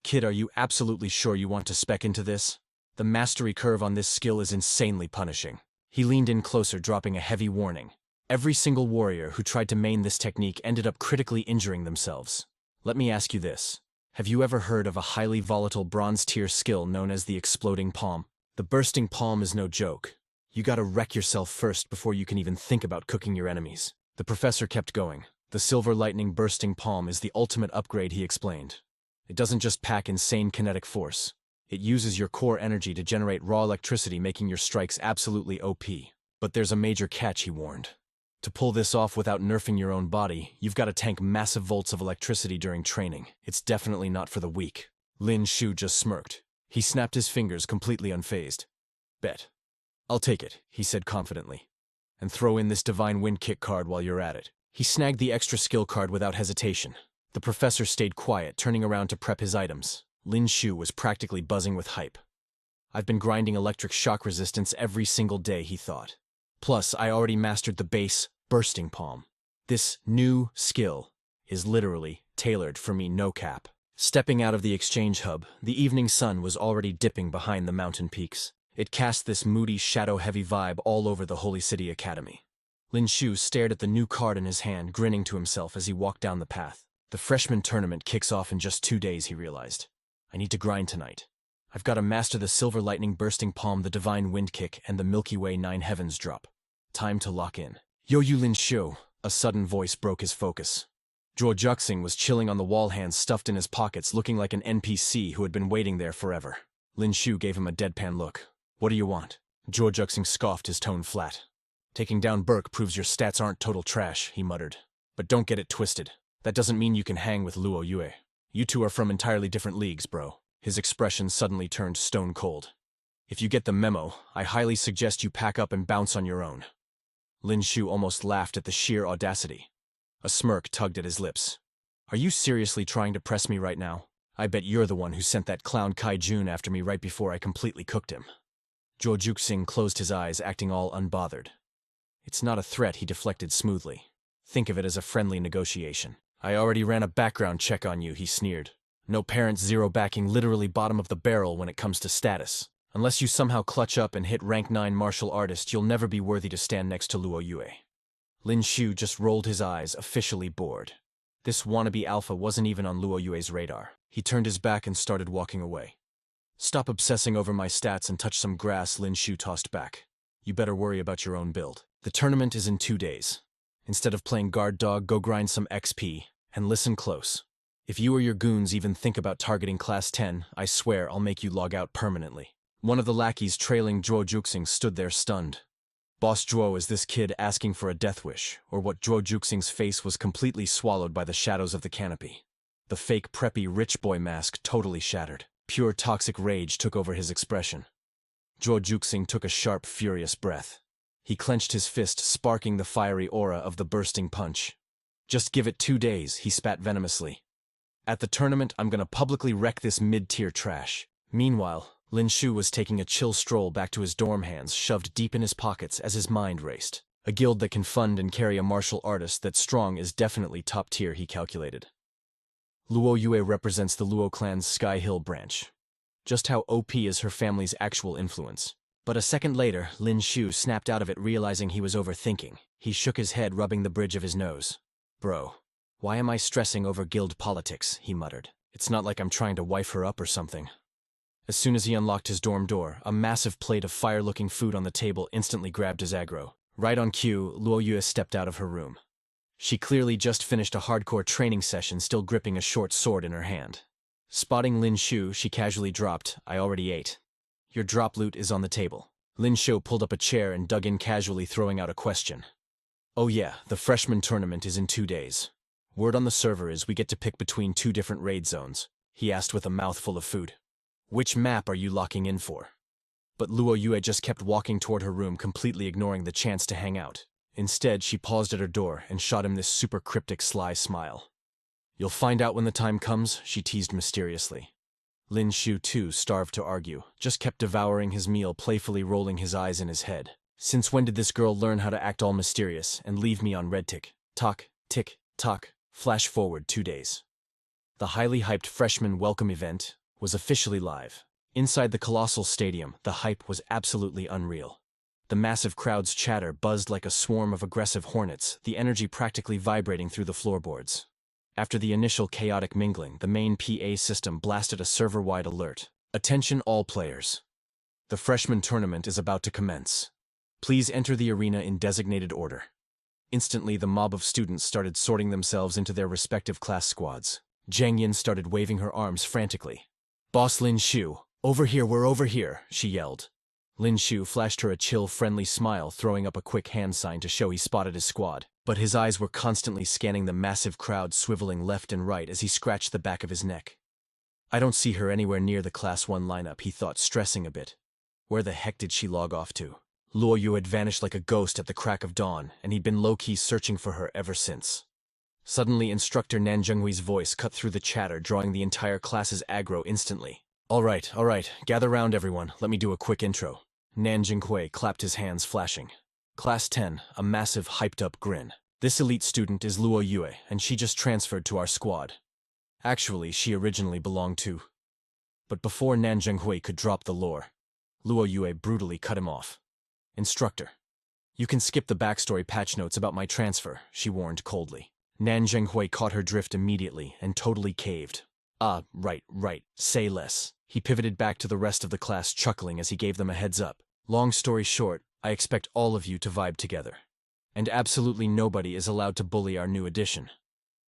Kid, are you absolutely sure you want to spec into this? The mastery curve on this skill is insanely punishing. He leaned in closer, dropping a heavy warning. Every single warrior who tried to main this technique ended up critically injuring themselves. Let me ask you this. Have you ever heard of a highly volatile bronze-tier skill known as the exploding palm? The bursting palm is no joke. You gotta wreck yourself first before you can even think about cooking your enemies. The professor kept going. The Silver Lightning Bursting Palm is the ultimate upgrade, he explained. It doesn't just pack insane kinetic force. It uses your core energy to generate raw electricity, making your strikes absolutely OP. But there's a major catch, he warned. To pull this off without nerfing your own body, you've got to tank massive volts of electricity during training. It's definitely not for the weak. Lin Xiu just smirked. He snapped his fingers, completely unfazed. Bet. I'll take it, he said confidently. And throw in this Divine Wind Kick card while you're at it. He snagged the extra skill card without hesitation. The professor stayed quiet, turning around to prep his items. Lin Xiu was practically buzzing with hype. I've been grinding electric shock resistance every single day, he thought. Plus, I already mastered the base, Bursting Palm. This new skill is literally tailored for me, no cap. Stepping out of the exchange hub, the evening sun was already dipping behind the mountain peaks. It cast this moody, shadow-heavy vibe all over the Holy City Academy. Lin Xiu stared at the new card in his hand, grinning to himself as he walked down the path. The freshman tournament kicks off in just 2 days, he realized. I need to grind tonight. I've got to master the Silver Lightning Bursting Palm, the Divine Wind Kick, and the Milky Way 9 Heavens Drop. Time to lock in. Yo, you Lin Xiu, a sudden voice broke his focus. Zhuo Juxing was chilling on the wall, hands stuffed in his pockets, looking like an NPC who had been waiting there forever. Lin Xiu gave him a deadpan look. What do you want? Zhuo Juxing scoffed, his tone flat. Taking down Burke proves your stats aren't total trash, he muttered. But don't get it twisted. That doesn't mean you can hang with Luo Yue. You two are from entirely different leagues, bro. His expression suddenly turned stone cold. If you get the memo, I highly suggest you pack up and bounce on your own. Lin Xiu almost laughed at the sheer audacity. A smirk tugged at his lips. Are you seriously trying to press me right now? I bet you're the one who sent that clown Kai Jun after me right before I completely cooked him. Zhuo Juxing closed his eyes, acting all unbothered. It's not a threat, he deflected smoothly. Think of it as a friendly negotiation. I already ran a background check on you, he sneered. No parents, zero backing, literally bottom of the barrel when it comes to status. Unless you somehow clutch up and hit rank 9 martial artist, you'll never be worthy to stand next to Luo Yue. Lin Xiu just rolled his eyes, officially bored. This wannabe alpha wasn't even on Luo Yue's radar. He turned his back and started walking away. Stop obsessing over my stats and touch some grass, Lin Xiu tossed back. You better worry about your own build. The tournament is in 2 days. Instead of playing guard dog, go grind some XP, and listen close. If you or your goons even think about targeting Class 10, I swear I'll make you log out permanently. One of the lackeys trailing Zhuo Juxing stood there stunned. Boss Zhuo, is this kid asking for a death wish, or what? Zhuo Juxing's face was completely swallowed by the shadows of the canopy. The fake preppy rich boy mask totally shattered. Pure toxic rage took over his expression. Zhuo Juxing took a sharp, furious breath. He clenched his fist, sparking the fiery aura of the bursting punch. Just give it 2 days, he spat venomously. At the tournament, I'm gonna publicly wreck this mid-tier trash. Meanwhile, Lin Xiu was taking a chill stroll back to his dorm, hands shoved deep in his pockets as his mind raced. A guild that can fund and carry a martial artist that's strong is definitely top tier, he calculated. Luo Yue represents the Luo clan's Sky Hill branch. Just how OP is her family's actual influence? But a second later, Lin Xiu snapped out of it, realizing he was overthinking. He shook his head, rubbing the bridge of his nose. Bro, why am I stressing over guild politics? He muttered. It's not like I'm trying to wife her up or something. As soon as he unlocked his dorm door, a massive plate of fire-looking food on the table instantly grabbed his aggro. Right on cue, Luo Yue stepped out of her room. She clearly just finished a hardcore training session, still gripping a short sword in her hand. Spotting Lin Xiu, she casually dropped, I already ate. Your drop loot is on the table. Lin Xiu pulled up a chair and dug in casually, throwing out a question. Oh yeah, the freshman tournament is in 2 days. Word on the server is we get to pick between 2 different raid zones, he asked with a mouthful of food. Which map are you locking in for? But Luo Yue just kept walking toward her room, completely ignoring the chance to hang out. Instead, she paused at her door and shot him this super cryptic, sly smile. You'll find out when the time comes, she teased mysteriously. Lin Xiu, too, starved to argue, just kept devouring his meal, playfully rolling his eyes in his head. Since when did this girl learn how to act all mysterious and leave me on red tick, tock, flash forward 2 days. The highly hyped freshman welcome event was officially live. Inside the colossal stadium, the hype was absolutely unreal. The massive crowd's chatter buzzed like a swarm of aggressive hornets, the energy practically vibrating through the floorboards. After the initial chaotic mingling, the main PA system blasted a server-wide alert. Attention all players. The freshman tournament is about to commence. Please enter the arena in designated order. Instantly, the mob of students started sorting themselves into their respective class squads. Jiang Yin started waving her arms frantically. "Boss Lin Xiu, over here, we're over here," she yelled. Lin Xiu flashed her a chill, friendly smile, throwing up a quick hand sign to show he spotted his squad. But his eyes were constantly scanning the massive crowd swiveling left and right as he scratched the back of his neck. "I don't see her anywhere near the Class 1 lineup," he thought, stressing a bit. Where the heck did she log off to? Luo Yu had vanished like a ghost at the crack of dawn, and he'd been low-key searching for her ever since. Suddenly, Instructor Nan Zhenghui's voice cut through the chatter, drawing the entire class's aggro instantly. All right, gather round everyone, let me do a quick intro." Nan Zhenghui clapped his hands, flashing. "Class 10, a massive, hyped-up grin. This elite student is Luo Yue, and she just transferred to our squad. Actually, she originally belonged to..." But before Nan Zhenghui could drop the lore, Luo Yue brutally cut him off. "Instructor, you can skip the backstory patch notes about my transfer," she warned coldly. Nan Zhenghui caught her drift immediately and totally caved. Right, say less." He pivoted back to the rest of the class, chuckling as he gave them a heads up. "Long story short, I expect all of you to vibe together. And absolutely nobody is allowed to bully our new addition."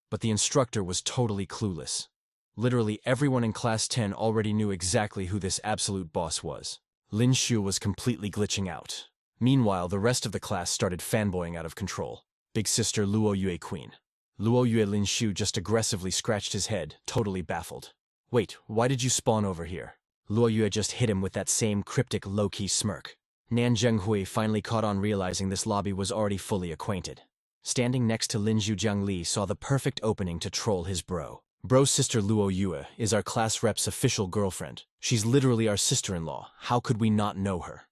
But the instructor was totally clueless. Literally everyone in Class 10 already knew exactly who this absolute boss was. Lin Xiu was completely glitching out. Meanwhile, the rest of the class started fanboying out of control. Big sister Luo Yue Queen. Luo Yue Lin Xiu just aggressively scratched his head, totally baffled. "Wait, why did you spawn over here?" Luo Yue just hit him with that same cryptic low-key smirk. Nan Zhenghui finally caught on, realizing this lobby was already fully acquainted. Standing next to Lin Xiu, Jiang Li saw the perfect opening to troll his bro. Bro's sister Luo Yue is our class rep's official girlfriend. She's literally our sister-in-law. How could we not know her?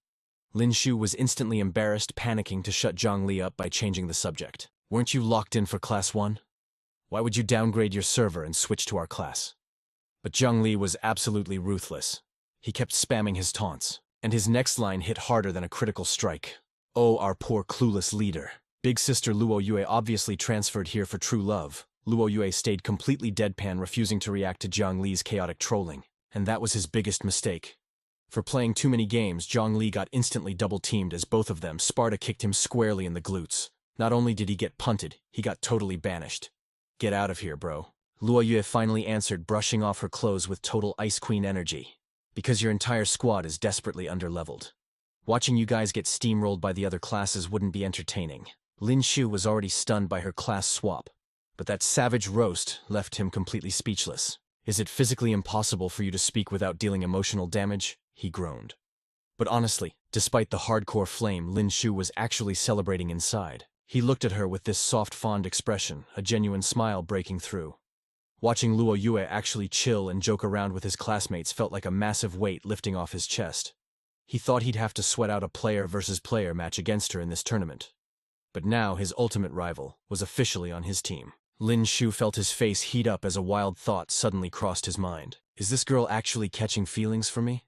Lin Xiu was instantly embarrassed, panicking to shut Jiang Li up by changing the subject. "Weren't you locked in for Class 1? Why would you downgrade your server and switch to our class?" But Jiang Li was absolutely ruthless. He kept spamming his taunts, and his next line hit harder than a critical strike. "Oh, our poor clueless leader. Big sister Luo Yue obviously transferred here for true love." Luo Yue stayed completely deadpan, refusing to react to Jiang Li's chaotic trolling. And that was his biggest mistake. For playing too many games, Jiang Li got instantly double-teamed as both of them Sparta kicked him squarely in the glutes. Not only did he get punted, he got totally banished. "Get out of here, bro." Luo Yue finally answered, brushing off her clothes with total Ice Queen energy. "Because your entire squad is desperately underleveled. Watching you guys get steamrolled by the other classes wouldn't be entertaining." Lin Xiu was already stunned by her class swap, but that savage roast left him completely speechless. "Is it physically impossible for you to speak without dealing emotional damage?" he groaned. But honestly, despite the hardcore flame, Lin Xiu was actually celebrating inside. He looked at her with this soft, fond expression, a genuine smile breaking through. Watching Luo Yue actually chill and joke around with his classmates felt like a massive weight lifting off his chest. He thought he'd have to sweat out a player-versus-player match against her in this tournament. But now his ultimate rival was officially on his team. Lin Xiu felt his face heat up as a wild thought suddenly crossed his mind. Is this girl actually catching feelings for me?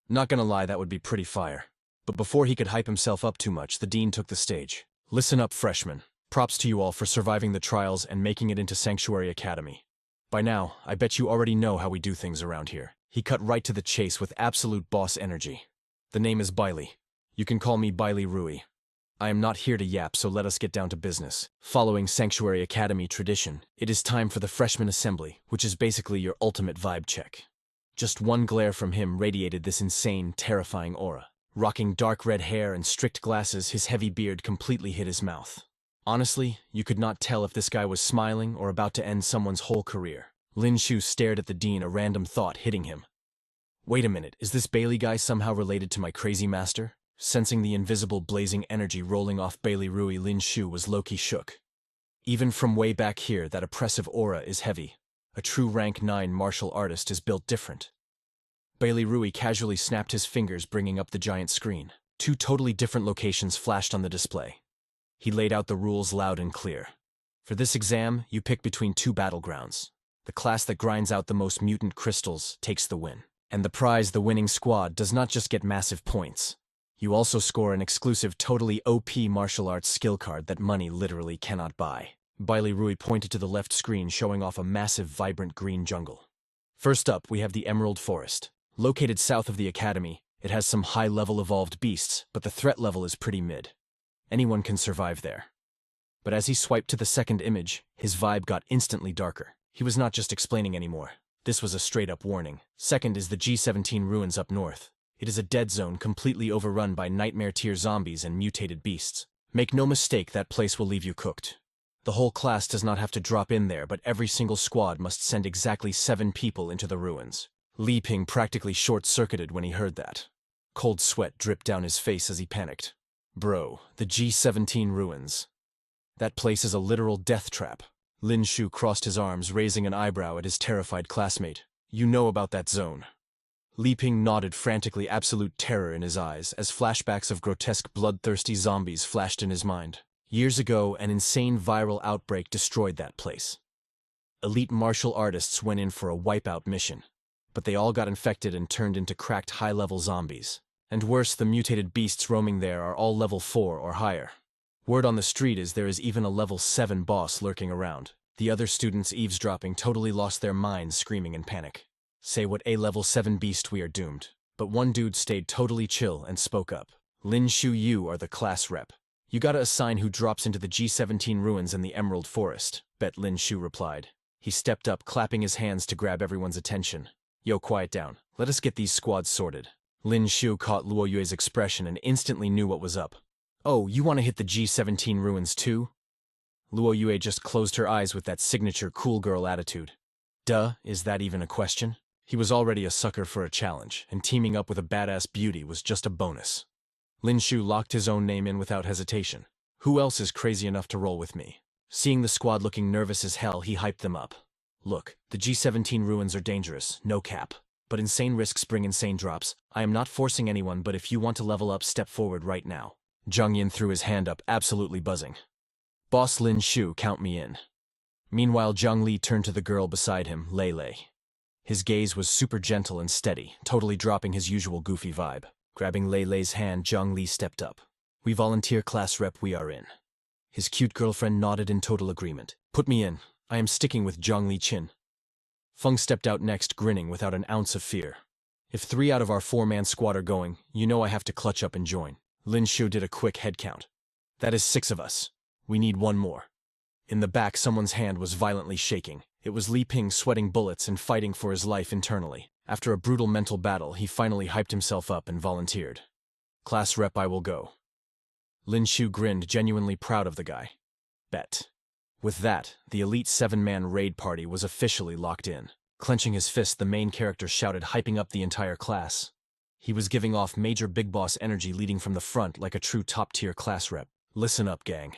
Not gonna lie, that would be pretty fire. But before he could hype himself up too much, the dean took the stage. "Listen up, freshmen. Props to you all for surviving the trials and making it into Sanctuary Academy. By now, I bet you already know how we do things around here." He cut right to the chase with absolute boss energy. "The name is Bailey. You can call me Bailey Rui. I am not here to yap, so let us get down to business. Following Sanctuary Academy tradition, it is time for the freshman assembly, which is basically your ultimate vibe check." Just one glare from him radiated this insane, terrifying aura. Rocking dark red hair and strict glasses, his heavy beard completely hid his mouth. Honestly, you could not tell if this guy was smiling or about to end someone's whole career. Lin Xiu stared at the dean, a random thought hitting him. "Wait a minute, is this Bailey guy somehow related to my crazy master?" Sensing the invisible blazing energy rolling off Bailey Rui, Lin Xiu was low-key shook. Even from way back here, that oppressive aura is heavy. A true rank 9 martial artist is built different. Bailey Rui casually snapped his fingers, bringing up the giant screen. Two totally different locations flashed on the display. He laid out the rules loud and clear. "For this exam, you pick between two battlegrounds. The class that grinds out the most mutant crystals takes the win. And the prize, the winning squad, does not just get massive points. You also score an exclusive, totally OP martial arts skill card that money literally cannot buy." Bailey Rui pointed to the left screen, showing off a massive, vibrant green jungle. "First up, we have the Emerald Forest. Located south of the academy, it has some high-level evolved beasts, but the threat level is pretty mid. Anyone can survive there. But as he swiped to the second image, his vibe got instantly darker. He was not just explaining anymore. This was a straight-up warning. Second is the G17 ruins up north. It is a dead zone completely overrun by nightmare-tier zombies and mutated beasts. Make no mistake, that place will leave you cooked. The whole class does not have to drop in there, but every single squad must send exactly 7 people into the ruins. Li Ping practically short-circuited when he heard that. Cold sweat dripped down his face as he panicked. Bro, the G17 ruins. That place is a literal death trap. Lin Xiu crossed his arms, raising an eyebrow at his terrified classmate. You know about that zone. Li Ping nodded frantically, absolute terror in his eyes, as flashbacks of grotesque bloodthirsty zombies flashed in his mind. Years ago, an insane viral outbreak destroyed that place. Elite martial artists went in for a wipeout mission, but they all got infected and turned into cracked high-level zombies. And worse, the mutated beasts roaming there are all level 4 or higher. Word on the street is there is even a level 7 boss lurking around. The other students eavesdropping totally lost their minds, screaming in panic. Say what a level 7 beast, we are doomed. But one dude stayed totally chill and spoke up. Lin Xiu, you are the class rep. You gotta assign who drops into the G17 ruins in the Emerald Forest, bet Lin Xiu replied. He stepped up, clapping his hands to grab everyone's attention. Yo, quiet down. Let us get these squads sorted. Lin Xiu caught Luo Yue's expression and instantly knew what was up. Oh, you want to hit the G17 ruins too? Luo Yue just closed her eyes with that signature cool girl attitude. Duh, is that even a question? He was already a sucker for a challenge, and teaming up with a badass beauty was just a bonus. Lin Xiu locked his own name in without hesitation. Who else is crazy enough to roll with me? Seeing the squad looking nervous as hell, he hyped them up. Look, the G17 ruins are dangerous, no cap. But insane risks bring insane drops. I am not forcing anyone, but if you want to level up, step forward right now. Zhang Yin threw his hand up, absolutely buzzing. Boss Lin Xiu, count me in. Meanwhile, Zhang Li turned to the girl beside him, Lei Lei. His gaze was super gentle and steady, totally dropping his usual goofy vibe. Grabbing Lei Lei's hand, Zhang Li stepped up. We volunteer class rep, we are in. His cute girlfriend nodded in total agreement. Put me in. I am sticking with Zhang Li Qin. Feng stepped out next, grinning without an ounce of fear. If 3 out of our 4-man squad are going, you know I have to clutch up and join. Lin Xiu did a quick head count. That is 6 of us. We need 1 more. In the back, someone's hand was violently shaking. It was Li Ping, sweating bullets and fighting for his life internally. After a brutal mental battle, he finally hyped himself up and volunteered. Class rep, I will go. Lin Xiu grinned, genuinely proud of the guy. Bet. With that, the elite 7-man raid party was officially locked in. Clenching his fist, the main character shouted, hyping up the entire class. He was giving off major big boss energy, leading from the front like a true top-tier class rep. Listen up, gang.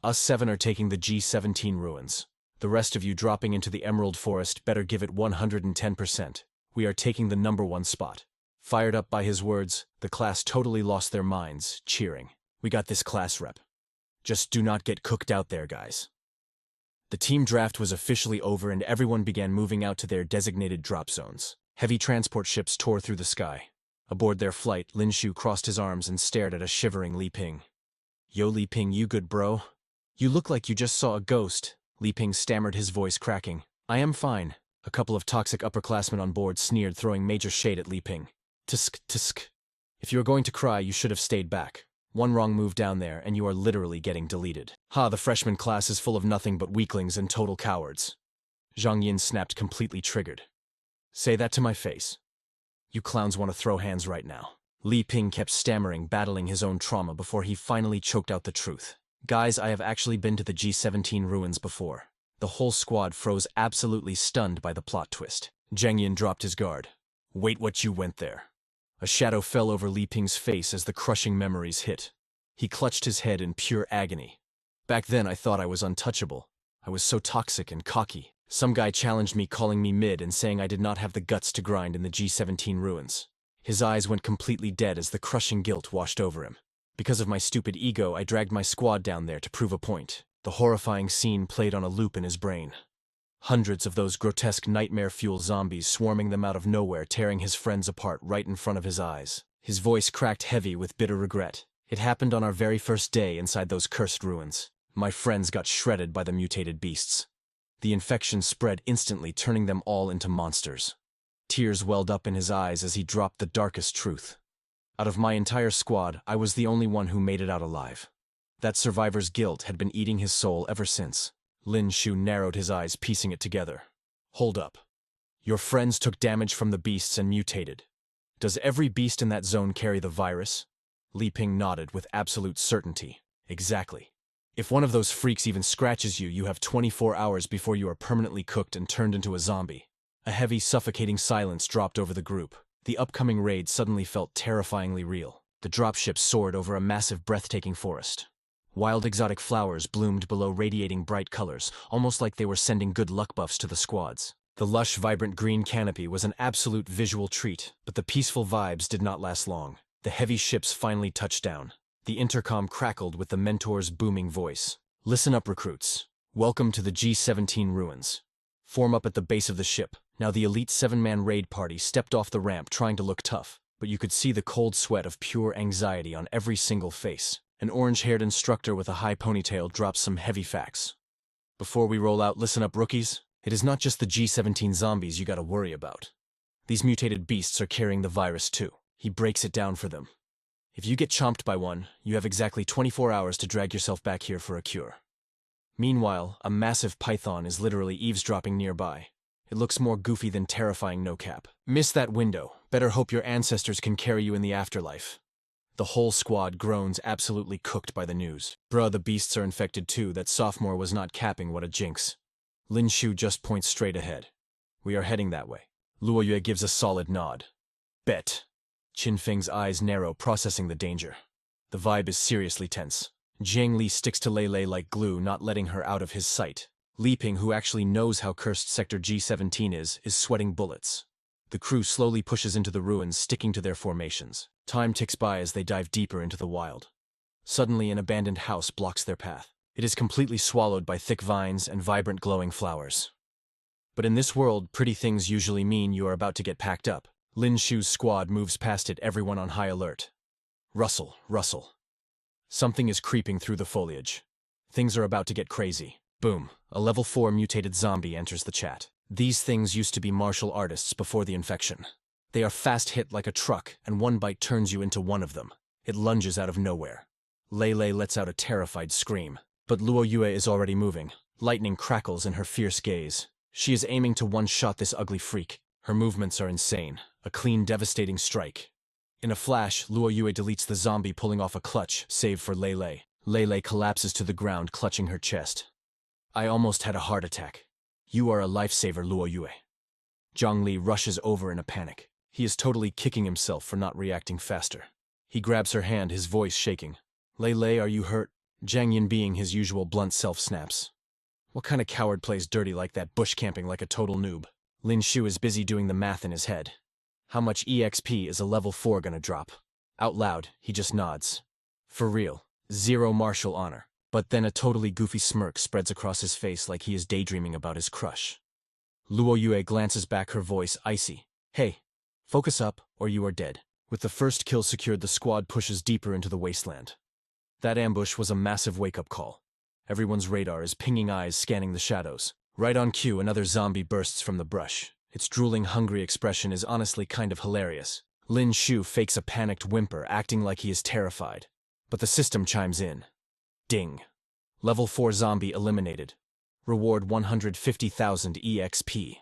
Us 7 are taking the G17 ruins. The rest of you dropping into the Emerald Forest better give it 110%. We are taking the #1 spot. Fired up by his words, the class totally lost their minds, cheering. We got this, class rep. Just do not get cooked out there, guys. The team draft was officially over and everyone began moving out to their designated drop zones. Heavy transport ships tore through the sky. Aboard their flight, Lin Xiu crossed his arms and stared at a shivering Li Ping. Yo, Li Ping, you good, bro? You look like you just saw a ghost. Li Ping stammered, his voice cracking. I am fine. A couple of toxic upperclassmen on board sneered, throwing major shade at Li Ping. Tsk, tsk. If you are going to cry, you should have stayed back. One wrong move down there, and you are literally getting deleted. Ha, the freshman class is full of nothing but weaklings and total cowards. Zhang Yin snapped, completely triggered. Say that to my face. You clowns want to throw hands right now. Li Ping kept stammering, battling his own trauma before he finally choked out the truth. Guys, I have actually been to the G17 ruins before. The whole squad froze, absolutely stunned by the plot twist. Zhang Yin dropped his guard. Wait, what, you went there? A shadow fell over Li Ping's face as the crushing memories hit. He clutched his head in pure agony. Back then I thought I was untouchable. I was so toxic and cocky. Some guy challenged me, calling me mid and saying I did not have the guts to grind in the G17 ruins. His eyes went completely dead as the crushing guilt washed over him. Because of my stupid ego, I dragged my squad down there to prove a point. The horrifying scene played on a loop in his brain. Hundreds of those grotesque nightmare-fuel zombies swarming them out of nowhere, tearing his friends apart right in front of his eyes. His voice cracked heavy with bitter regret. It happened on our very first day inside those cursed ruins. My friends got shredded by the mutated beasts. The infection spread instantly, turning them all into monsters. Tears welled up in his eyes as he dropped the darkest truth. Out of my entire squad, I was the only one who made it out alive. That survivor's guilt had been eating his soul ever since. Lin Xiu narrowed his eyes, piecing it together. Hold up. Your friends took damage from the beasts and mutated. Does every beast in that zone carry the virus? Li Ping nodded with absolute certainty. Exactly. If one of those freaks even scratches you, you have 24 hours before you are permanently cooked and turned into a zombie. A heavy, suffocating silence dropped over the group. The upcoming raid suddenly felt terrifyingly real. The dropship soared over a massive, breathtaking forest. Wild exotic flowers bloomed below, radiating bright colors, almost like they were sending good luck buffs to the squads. The lush, vibrant green canopy was an absolute visual treat, but the peaceful vibes did not last long. The heavy ships finally touched down. The intercom crackled with the mentor's booming voice. Listen up, recruits. Welcome to the G-17 ruins. Form up at the base of the ship. Now the elite 7-man raid party stepped off the ramp trying to look tough, but you could see the cold sweat of pure anxiety on every single face. An orange-haired instructor with a high ponytail drops some heavy facts. Before we roll out, listen up, rookies. It is not just the G-17 zombies you gotta worry about. These mutated beasts are carrying the virus too. He breaks it down for them. If you get chomped by one, you have exactly 24 hours to drag yourself back here for a cure. Meanwhile, a massive python is literally eavesdropping nearby. It looks more goofy than terrifying, no cap. Miss that window. Better hope your ancestors can carry you in the afterlife. The whole squad groans, absolutely cooked by the news. Bruh, the beasts are infected too. That sophomore was not capping, what a jinx. Lin Xiu just points straight ahead. We are heading that way. Luo Yue gives a solid nod. Bet. Qin Feng's eyes narrow, processing the danger. The vibe is seriously tense. Jiang Li sticks to Lei Lei like glue, not letting her out of his sight. Li Ping, who actually knows how cursed Sector G-17 is sweating bullets. The crew slowly pushes into the ruins, sticking to their formations. Time ticks by as they dive deeper into the wild. Suddenly, an abandoned house blocks their path. It is completely swallowed by thick vines and vibrant glowing flowers. But in this world, pretty things usually mean you are about to get packed up. Lin Xiu's squad moves past it, everyone on high alert. Rustle, rustle. Something is creeping through the foliage. Things are about to get crazy. Boom, a level 4 mutated zombie enters the chat. These things used to be martial artists before the infection. They are fast hit like a truck, and one bite turns you into one of them. It lunges out of nowhere. Lei Lei lets out a terrified scream. But Luo Yue is already moving. Lightning crackles in her fierce gaze. She is aiming to one-shot this ugly freak. Her movements are insane. A clean, devastating strike. In a flash, Luo Yue deletes the zombie, pulling off a clutch, save for Lei Lei. Lei Lei collapses to the ground, clutching her chest. I almost had a heart attack. You are a lifesaver, Luo Yue. Zhang Li rushes over in a panic. He is totally kicking himself for not reacting faster. He grabs her hand, his voice shaking. Lei Lei, are you hurt? Zhang Yin, being his usual blunt self, snaps. What kind of coward plays dirty like that, bush camping like a total noob? Lin Xiu is busy doing the math in his head. How much EXP is a level 4 gonna drop? Out loud, he just nods. For real, 0 martial honor. But then a totally goofy smirk spreads across his face like he is daydreaming about his crush. Luo Yue glances back, her voice icy. Hey, focus up, or you are dead. With the first kill secured, the squad pushes deeper into the wasteland. That ambush was a massive wake-up call. Everyone's radar is pinging, eyes scanning the shadows. Right on cue, another zombie bursts from the brush. Its drooling, hungry expression is honestly kind of hilarious. Lin Xiu fakes a panicked whimper, acting like he is terrified. But the system chimes in. Ding. Level 4 zombie eliminated. Reward 150,000 EXP.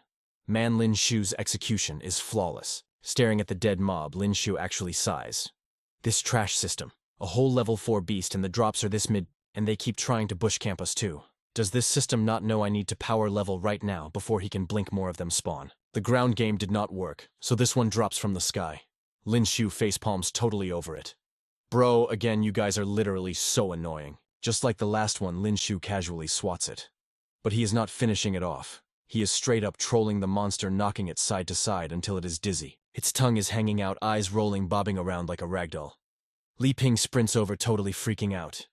Man, Lin Xiu's execution is flawless. Staring at the dead mob, Lin Xiu actually sighs. This trash system. A whole level 4 beast and the drops are this mid, and they keep trying to bush camp us too. Does this system not know I need to power level right now before he can blink more of them spawn? The ground game did not work, so this one drops from the sky. Lin Xiu facepalms totally over it. Bro, again, you guys are literally so annoying. Just like the last one, Lin Xiu casually swats it. But he is not finishing it off. He is straight up trolling the monster, knocking it side to side until it is dizzy. Its tongue is hanging out, eyes rolling, bobbing around like a ragdoll. Li Ping sprints over, totally freaking out.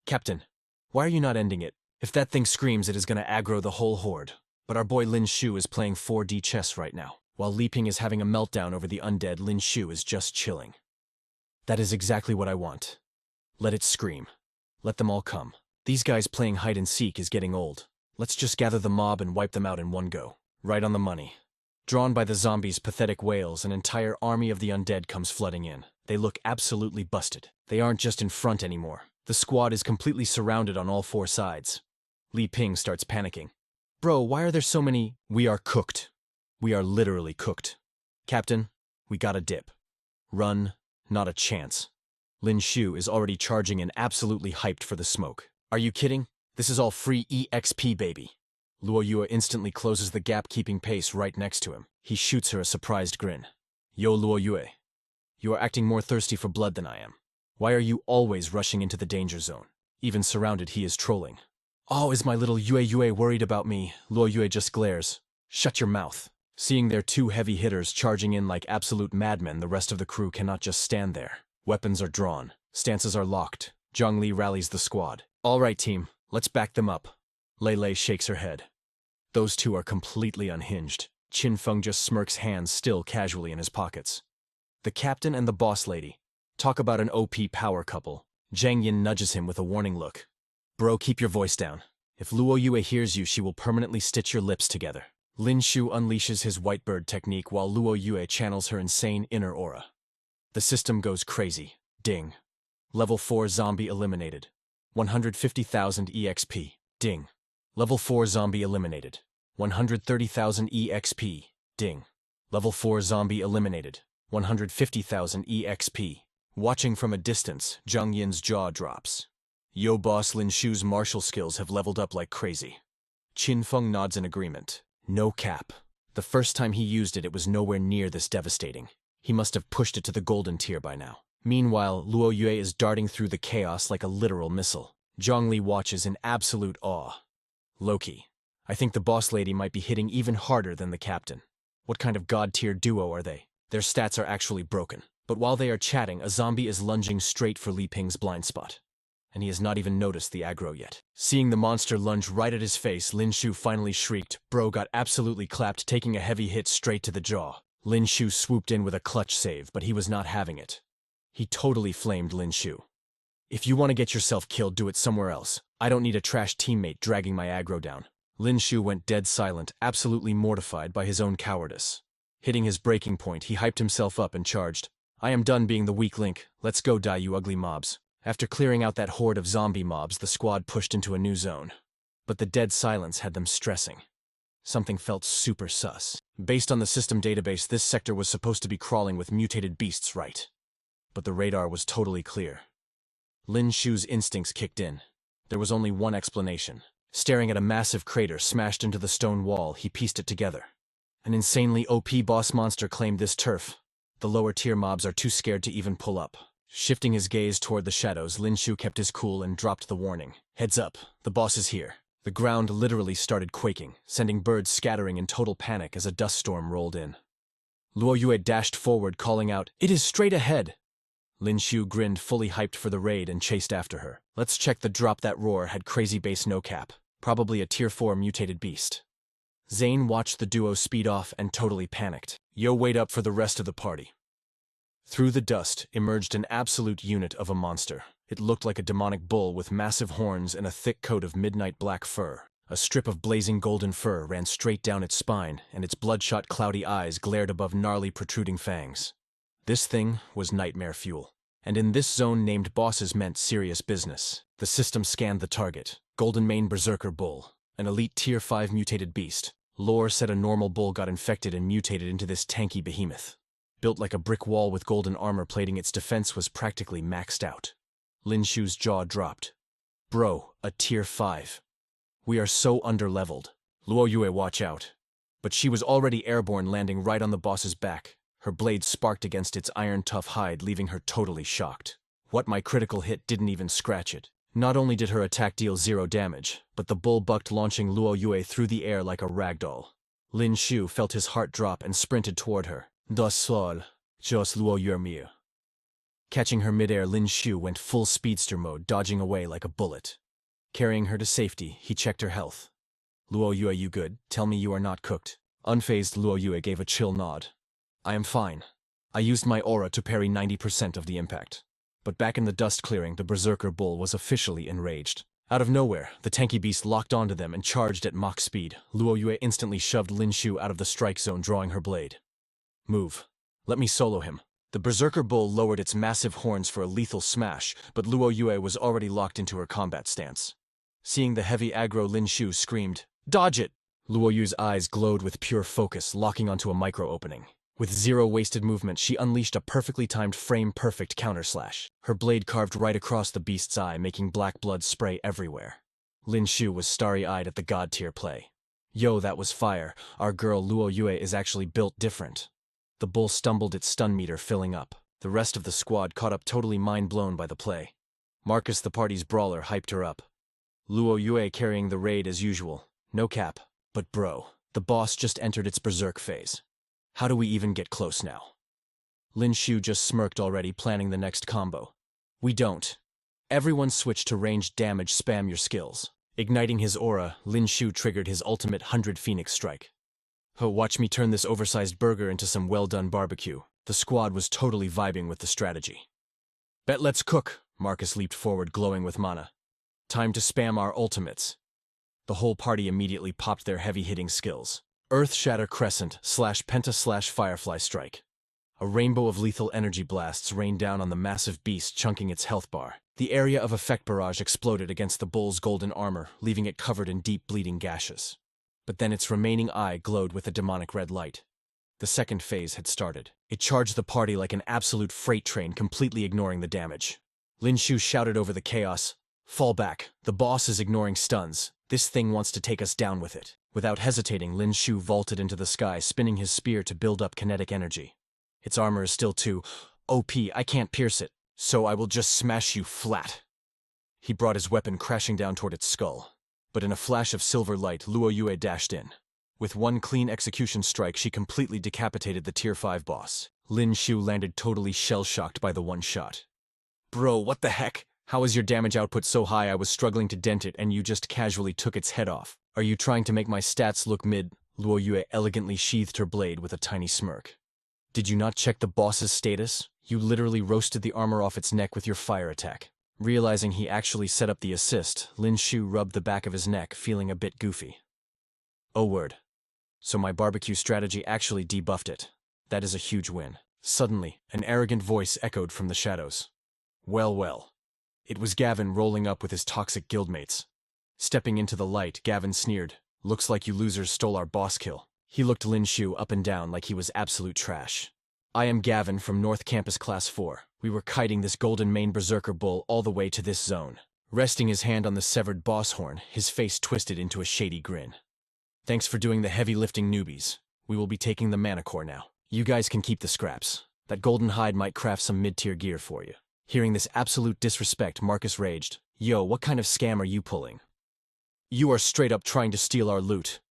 Captain, why are you not ending it? If that thing screams, it is gonna aggro the whole horde. But our boy Lin Xiu is playing 4D chess right now. While Li Ping is having a meltdown over the undead, Lin Xiu is just chilling. That is exactly what I want. Let it scream. Let them all come. These guys playing hide and seek is getting old. Let's just gather the mob and wipe them out in one go. Right on the money. Drawn by the zombies' pathetic wails, an entire army of the undead comes flooding in. They look absolutely busted. They aren't just in front anymore. The squad is completely surrounded on all four sides. Li Ping starts panicking. Bro, why are there so many? We are cooked. We are literally cooked. Captain, we gotta dip. Run, not a chance. Lin Xiu is already charging in, absolutely hyped for the smoke. Are you kidding? This is all free EXP, baby. Luo Yue instantly closes the gap, keeping pace right next to him. He shoots her a surprised grin. Yo, Luo Yue. You are acting more thirsty for blood than I am. Why are you always rushing into the danger zone? Even surrounded, he is trolling. Oh, is my little Yue worried about me? Luo Yue just glares. Shut your mouth. Seeing their two heavy hitters charging in like absolute madmen, the rest of the crew cannot just stand there. Weapons are drawn. Stances are locked. Zhang Li rallies the squad. All right, team. Let's back them up. Lei Lei shakes her head. Those two are completely unhinged. Qin Feng just smirks, hands still casually in his pockets. The captain and the boss lady. Talk about an OP power couple. Zhang Yin nudges him with a warning look. Bro, keep your voice down. If Luo Yue hears you, she will permanently stitch your lips together. Lin Xiu unleashes his whitebird technique while Luo Yue channels her insane inner aura. The system goes crazy. Ding. Level 4 zombie eliminated. 150,000 EXP. Ding. Level 4 zombie eliminated. 130,000 EXP. Ding. Level 4 zombie eliminated. 150,000 EXP. Watching from a distance, Zhang Yin's jaw drops. Yo, boss, Lin Xiu's martial skills have leveled up like crazy. Qin Feng nods in agreement. No cap. The first time he used it, it was nowhere near this devastating. He must have pushed it to the golden tier by now. Meanwhile, Luo Yue is darting through the chaos like a literal missile. Zhang Li watches in absolute awe. Loki. I think the boss lady might be hitting even harder than the captain. What kind of god-tier duo are they? Their stats are actually broken. But while they are chatting, a zombie is lunging straight for Li Ping's blind spot. And he has not even noticed the aggro yet. Seeing the monster lunge right at his face, Lin Xiu finally shrieked. Bro got absolutely clapped, taking a heavy hit straight to the jaw. Lin Xiu swooped in with a clutch save, but he was not having it. He totally flamed Lin Xiu. If you want to get yourself killed, do it somewhere else. I don't need a trash teammate dragging my aggro down. Lin Xiu went dead silent, absolutely mortified by his own cowardice. Hitting his breaking point, he hyped himself up and charged. I am done being the weak link. Let's go, die, you ugly mobs. After clearing out that horde of zombie mobs, the squad pushed into a new zone. But the dead silence had them stressing. Something felt super sus. Based on the system database, this sector was supposed to be crawling with mutated beasts, right? But the radar was totally clear. Lin Xiu's instincts kicked in. There was only one explanation. Staring at a massive crater smashed into the stone wall, he pieced it together. An insanely OP boss monster claimed this turf. The lower tier mobs are too scared to even pull up. Shifting his gaze toward the shadows, Lin Xiu kept his cool and dropped the warning. Heads up, the boss is here. The ground literally started quaking, sending birds scattering in total panic as a dust storm rolled in. Luo Yue dashed forward, calling out, "It is straight ahead!" Lin Xiu grinned, fully hyped for the raid, and chased after her. Let's check the drop. That roar had crazy base no cap. Probably a tier 4 mutated beast. Zane watched the duo speed off and totally panicked. Yo, wait up for the rest of the party. Through the dust emerged an absolute unit of a monster. It looked like a demonic bull with massive horns and a thick coat of midnight black fur. A strip of blazing golden fur ran straight down its spine, and its bloodshot cloudy eyes glared above gnarly protruding fangs. This thing was nightmare fuel. And in this zone, named bosses meant serious business. The system scanned the target. Golden Mane Berserker Bull. An elite tier 5 mutated beast. Lore said a normal bull got infected and mutated into this tanky behemoth. Built like a brick wall with golden armor plating, its defense was practically maxed out. Lin Xiu's jaw dropped. Bro, a tier 5. We are so underleveled. Luo Yue, watch out. But she was already airborne, landing right on the boss's back. Her blade sparked against its iron-tough hide, leaving her totally shocked. What, my critical hit didn't even scratch it. Not only did her attack deal 0 damage, but the bull bucked, launching Luo Yue through the air like a ragdoll. Lin Xiu felt his heart drop and sprinted toward her. Das soll, just Luo Yue mir. Catching her midair, Lin Xiu went full speedster mode, dodging away like a bullet. Carrying her to safety, he checked her health. Luo Yue, you good? Tell me you are not cooked. Unfazed, Luo Yue gave a chill nod. I am fine. I used my aura to parry 90% of the impact. But back in the dust clearing, the Berserker Bull was officially enraged. Out of nowhere, the tanky beast locked onto them and charged at Mach speed. Luo Yue instantly shoved Lin Xiu out of the strike zone, drawing her blade. Move. Let me solo him. The berserker bull lowered its massive horns for a lethal smash, but Luo Yue was already locked into her combat stance. Seeing the heavy aggro, Lin Xiu screamed, "Dodge it!" Luo Yue's eyes glowed with pure focus, locking onto a micro-opening. With zero wasted movement, she unleashed a perfectly timed frame-perfect counterslash. Her blade carved right across the beast's eye, making black blood spray everywhere. Lin Xiu was starry-eyed at the god-tier play. Yo, that was fire. Our girl Luo Yue is actually built different. The bull stumbled, its stun meter filling up. The rest of the squad caught up, totally mind-blown by the play. Marcus, the party's brawler, hyped her up. Luo Yue carrying the raid as usual. No cap. But bro, the boss just entered its berserk phase. How do we even get close now? Lin Xiu just smirked, already planning the next combo. We don't. Everyone switch to ranged damage, spam your skills. Igniting his aura, Lin Xiu triggered his ultimate 100 Phoenix strike. Oh, watch me turn this oversized burger into some well-done barbecue. The squad was totally vibing with the strategy. Bet let's cook. Marcus leaped forward, glowing with mana. Time to spam our ultimates. The whole party immediately popped their heavy-hitting skills. Earth Shatter Crescent / Penta / Firefly Strike. A rainbow of lethal energy blasts rained down on the massive beast, chunking its health bar. The area of effect barrage exploded against the bull's golden armor, leaving it covered in deep bleeding gashes. But then its remaining eye glowed with a demonic red light. The second phase had started. It charged the party like an absolute freight train, completely ignoring the damage. Lin Xiu shouted over the chaos, "Fall back. The boss is ignoring stuns. This thing wants to take us down with it." Without hesitating, Lin Xiu vaulted into the sky, spinning his spear to build up kinetic energy. Its armor is still too OP, I can't pierce it, so I will just smash you flat. He brought his weapon crashing down toward its skull. But in a flash of silver light, Luo Yue dashed in. With one clean execution strike, she completely decapitated the Tier 5 boss. Lin Xiu landed totally shell-shocked by the one shot. Bro, what the heck? How is your damage output so high? I was struggling to dent it and you just casually took its head off. Are you trying to make my stats look mid? Luo Yue elegantly sheathed her blade with a tiny smirk. Did you not check the boss's status? You literally roasted the armor off its neck with your fire attack. Realizing he actually set up the assist, Lin Xiu rubbed the back of his neck, feeling a bit goofy. Oh word. So my barbecue strategy actually debuffed it. That is a huge win. Suddenly, an arrogant voice echoed from the shadows. Well, well. It was Gavin rolling up with his toxic guildmates. Stepping into the light, Gavin sneered. Looks like you losers stole our boss kill. He looked Lin Xiu up and down like he was absolute trash. I am Gavin from North Campus Class 4. We were kiting this golden mane berserker bull all the way to this zone. Resting his hand on the severed boss horn, his face twisted into a shady grin. Thanks for doing the heavy lifting, newbies. We will be taking the mana core now. You guys can keep the scraps. That golden hide might craft some mid-tier gear for you. Hearing this absolute disrespect, Marcus raged. Yo, what kind of scam are you pulling? You are straight up trying to steal our loot.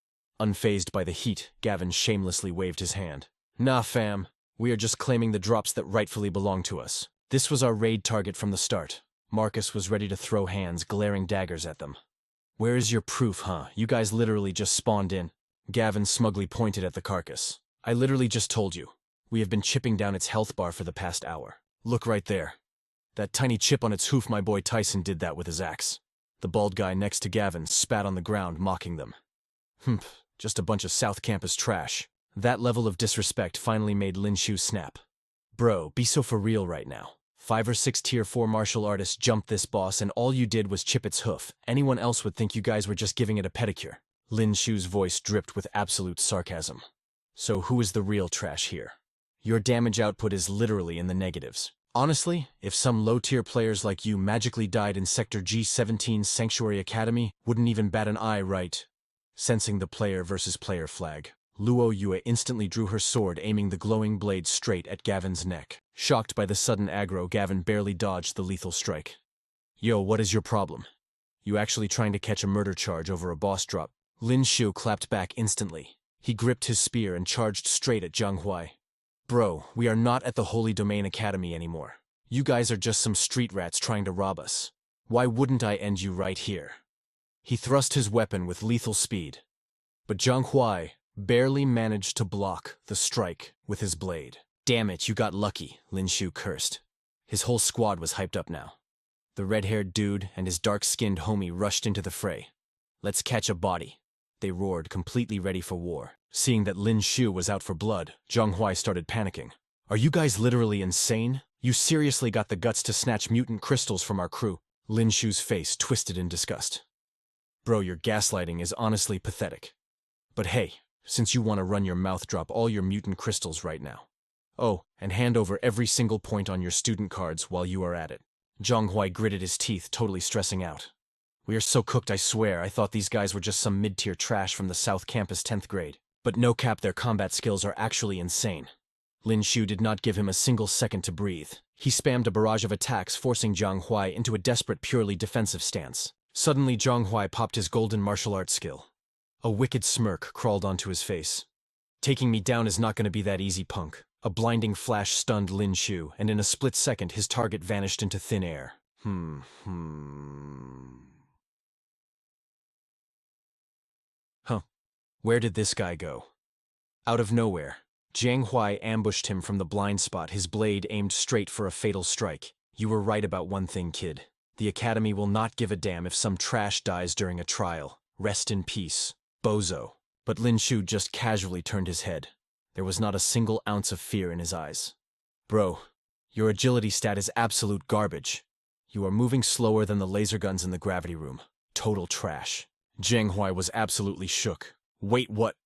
Unfazed by the heat, Gavin shamelessly waved his hand. Nah, fam. We are just claiming the drops that rightfully belong to us. This was our raid target from the start. Marcus was ready to throw hands, glaring daggers at them. Where is your proof, huh? You guys literally just spawned in. Gavin smugly pointed at the carcass. I literally just told you. We have been chipping down its health bar for the past hour. Look right there. That tiny chip on its hoof, my boy Tyson did that with his axe. The bald guy next to Gavin spat on the ground, mocking them. Humph, just a bunch of South Campus trash. That level of disrespect finally made Lin Xiu snap. Bro, be so for real right now. 5 or 6 tier 4 martial artists jumped this boss and all you did was chip its hoof. Anyone else would think you guys were just giving it a pedicure. Lin Xiu's voice dripped with absolute sarcasm. So who is the real trash here? Your damage output is literally in the negatives. Honestly, if some low-tier players like you magically died in Sector G17's Sanctuary Academy, wouldn't even bat an eye, right? Sensing the player versus player flag, Luo Yue instantly drew her sword, aiming the glowing blade straight at Gavin's neck. Shocked by the sudden aggro, Gavin barely dodged the lethal strike. Yo, what is your problem? You actually trying to catch a murder charge over a boss drop? Lin Xiu clapped back instantly. He gripped his spear and charged straight at Zhang Huai. Bro, we are not at the Holy Domain Academy anymore. You guys are just some street rats trying to rob us. Why wouldn't I end you right here? He thrust his weapon with lethal speed. But Zhang Huai barely managed to block the strike with his blade. Damn it, you got lucky, Lin Xiu cursed. His whole squad was hyped up now. The red-haired dude and his dark-skinned homie rushed into the fray. Let's catch a body. They roared, completely ready for war. Seeing that Lin Xiu was out for blood, Zhang Huai started panicking. Are you guys literally insane? You seriously got the guts to snatch mutant crystals from our crew? Lin Xiu's face twisted in disgust. Bro, your gaslighting is honestly pathetic. But hey, since you want to run your mouth, drop all your mutant crystals right now. Oh, and hand over every single point on your student cards while you are at it. Zhang Huai gritted his teeth, totally stressing out. We are so cooked, I swear. I thought these guys were just some mid-tier trash from the South Campus 10th grade. But no cap, their combat skills are actually insane. Lin Xiu did not give him a single second to breathe. He spammed a barrage of attacks, forcing Zhang Huai into a desperate, purely defensive stance. Suddenly, Zhang Huai popped his golden martial arts skill. A wicked smirk crawled onto his face. Taking me down is not going to be that easy, punk. A blinding flash stunned Lin Xiu, and in a split second his target vanished into thin air. Huh. Where did this guy go? Out of nowhere, Zhang Huai ambushed him from the blind spot, his blade aimed straight for a fatal strike. You were right about one thing, kid. The Academy will not give a damn if some trash dies during a trial. Rest in peace, bozo. But Lin Xiu just casually turned his head. There was not a single ounce of fear in his eyes. Bro, your agility stat is absolute garbage. You are moving slower than the laser guns in the gravity room. Total trash. Zhang Huai was absolutely shook. Wait, what?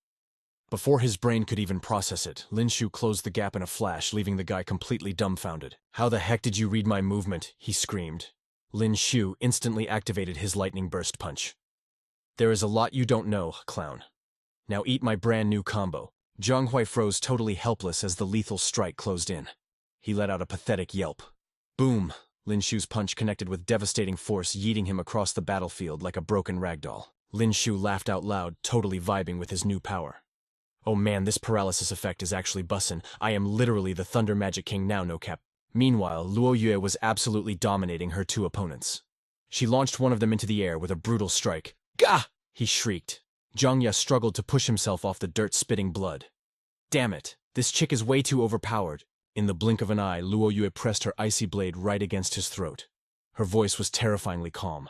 Before his brain could even process it, Lin Xiu closed the gap in a flash, leaving the guy completely dumbfounded. How the heck did you read my movement? He screamed. Lin Xiu instantly activated his lightning burst punch. There is a lot you don't know, clown. Now eat my brand new combo. Zhang Huai froze, totally helpless as the lethal strike closed in. He let out a pathetic yelp. Boom! Lin Xiu's punch connected with devastating force, yeeting him across the battlefield like a broken ragdoll. Lin Xiu laughed out loud, totally vibing with his new power. Oh man, this paralysis effect is actually bussin'. I am literally the Thunder Magic King now, no cap. Meanwhile, Luo Yue was absolutely dominating her two opponents. She launched one of them into the air with a brutal strike. Gah! He shrieked. Zhang Ya struggled to push himself off the dirt, spitting blood. Damn it, this chick is way too overpowered. In the blink of an eye, Luo Yue pressed her icy blade right against his throat. Her voice was terrifyingly calm.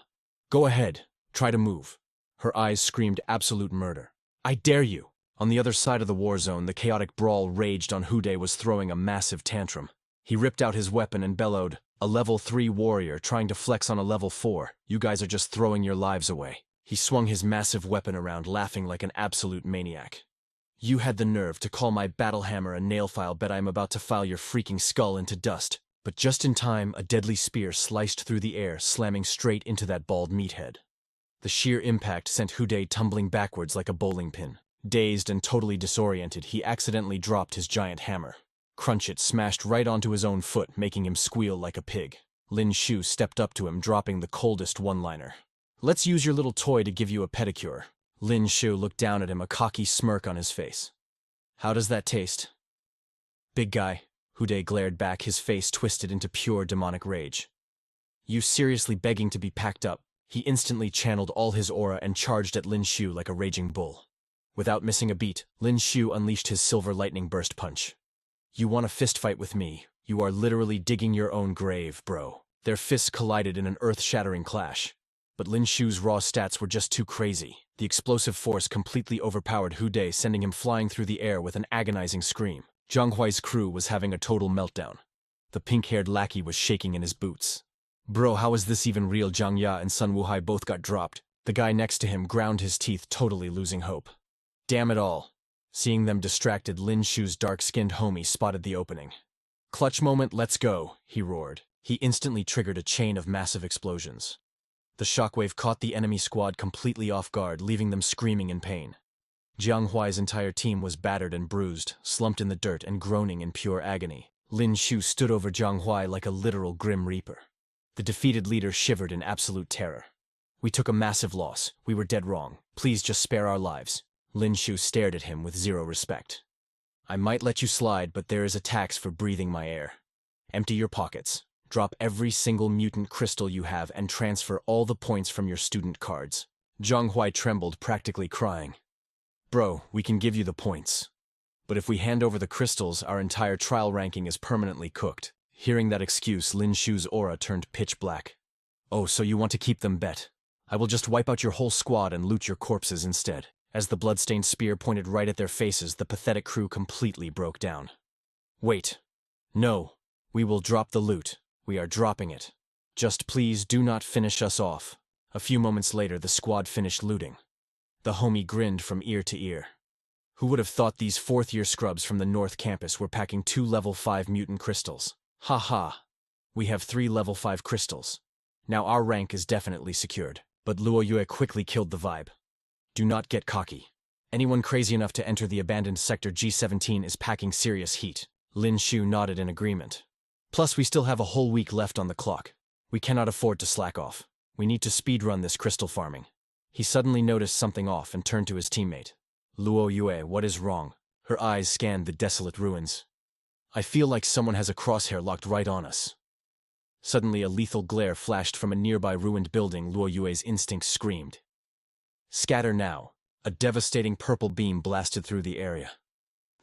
Go ahead, try to move. Her eyes screamed absolute murder. I dare you! On the other side of the war zone, the chaotic brawl raged on. Hude was throwing a massive tantrum. He ripped out his weapon and bellowed, a level 3 warrior trying to flex on a level 4. You guys are just throwing your lives away. He swung his massive weapon around, laughing like an absolute maniac. You had the nerve to call my battle hammer a nail file. Bet I'm about to file your freaking skull into dust. But just in time, a deadly spear sliced through the air, slamming straight into that bald meathead. The sheer impact sent Hude tumbling backwards like a bowling pin. Dazed and totally disoriented, he accidentally dropped his giant hammer. Crunch! It smashed right onto his own foot, making him squeal like a pig. Lin Xiu stepped up to him, dropping the coldest one-liner. Let's use your little toy to give you a pedicure. Lin Xiu looked down at him, a cocky smirk on his face. How does that taste? Big guy, Hude glared back, his face twisted into pure demonic rage. You seriously begging to be packed up? He instantly channeled all his aura and charged at Lin Xiu like a raging bull. Without missing a beat, Lin Xiu unleashed his silver lightning burst punch. You want a fistfight with me? You are literally digging your own grave, bro. Their fists collided in an earth-shattering clash. But Lin Xiu's raw stats were just too crazy. The explosive force completely overpowered Hude, sending him flying through the air with an agonizing scream. Zhang Huai's crew was having a total meltdown. The pink-haired lackey was shaking in his boots. Bro, how is this even real? Zhang Ya and Sun Wuhai both got dropped. The guy next to him ground his teeth, totally losing hope. Damn it all. Seeing them distracted, Lin Xiu's dark-skinned homie spotted the opening. Clutch moment, let's go, he roared. He instantly triggered a chain of massive explosions. The shockwave caught the enemy squad completely off guard, leaving them screaming in pain. Zhang Huai's entire team was battered and bruised, slumped in the dirt and groaning in pure agony. Lin Xiu stood over Zhang Huai like a literal grim reaper. The defeated leader shivered in absolute terror. We took a massive loss. We were dead wrong. Please just spare our lives. Lin Xiu stared at him with zero respect. I might let you slide, but there is a tax for breathing my air. Empty your pockets. Drop every single mutant crystal you have and transfer all the points from your student cards. Zhang Huai trembled, practically crying. Bro, we can give you the points. But if we hand over the crystals, our entire trial ranking is permanently cooked. Hearing that excuse, Lin Xiu's aura turned pitch black. Oh, so you want to keep them, bet? I will just wipe out your whole squad and loot your corpses instead. As the bloodstained spear pointed right at their faces, the pathetic crew completely broke down. Wait. No, we will drop the loot. We are dropping it. Just please do not finish us off. A few moments later, the squad finished looting. The homie grinned from ear to ear. Who would have thought these fourth-year scrubs from the North Campus were packing 2 level 5 mutant crystals? Ha ha. We have 3 level 5 crystals. Now our rank is definitely secured. But Luo Yue quickly killed the vibe. Do not get cocky. Anyone crazy enough to enter the abandoned sector G17 is packing serious heat. Lin Xiu nodded in agreement. Plus, we still have a whole week left on the clock. We cannot afford to slack off. We need to speedrun this crystal farming. He suddenly noticed something off and turned to his teammate. Luo Yue, what is wrong? Her eyes scanned the desolate ruins. I feel like someone has a crosshair locked right on us. Suddenly, a lethal glare flashed from a nearby ruined building. Luo Yue's instincts screamed. Scatter now. A devastating purple beam blasted through the area.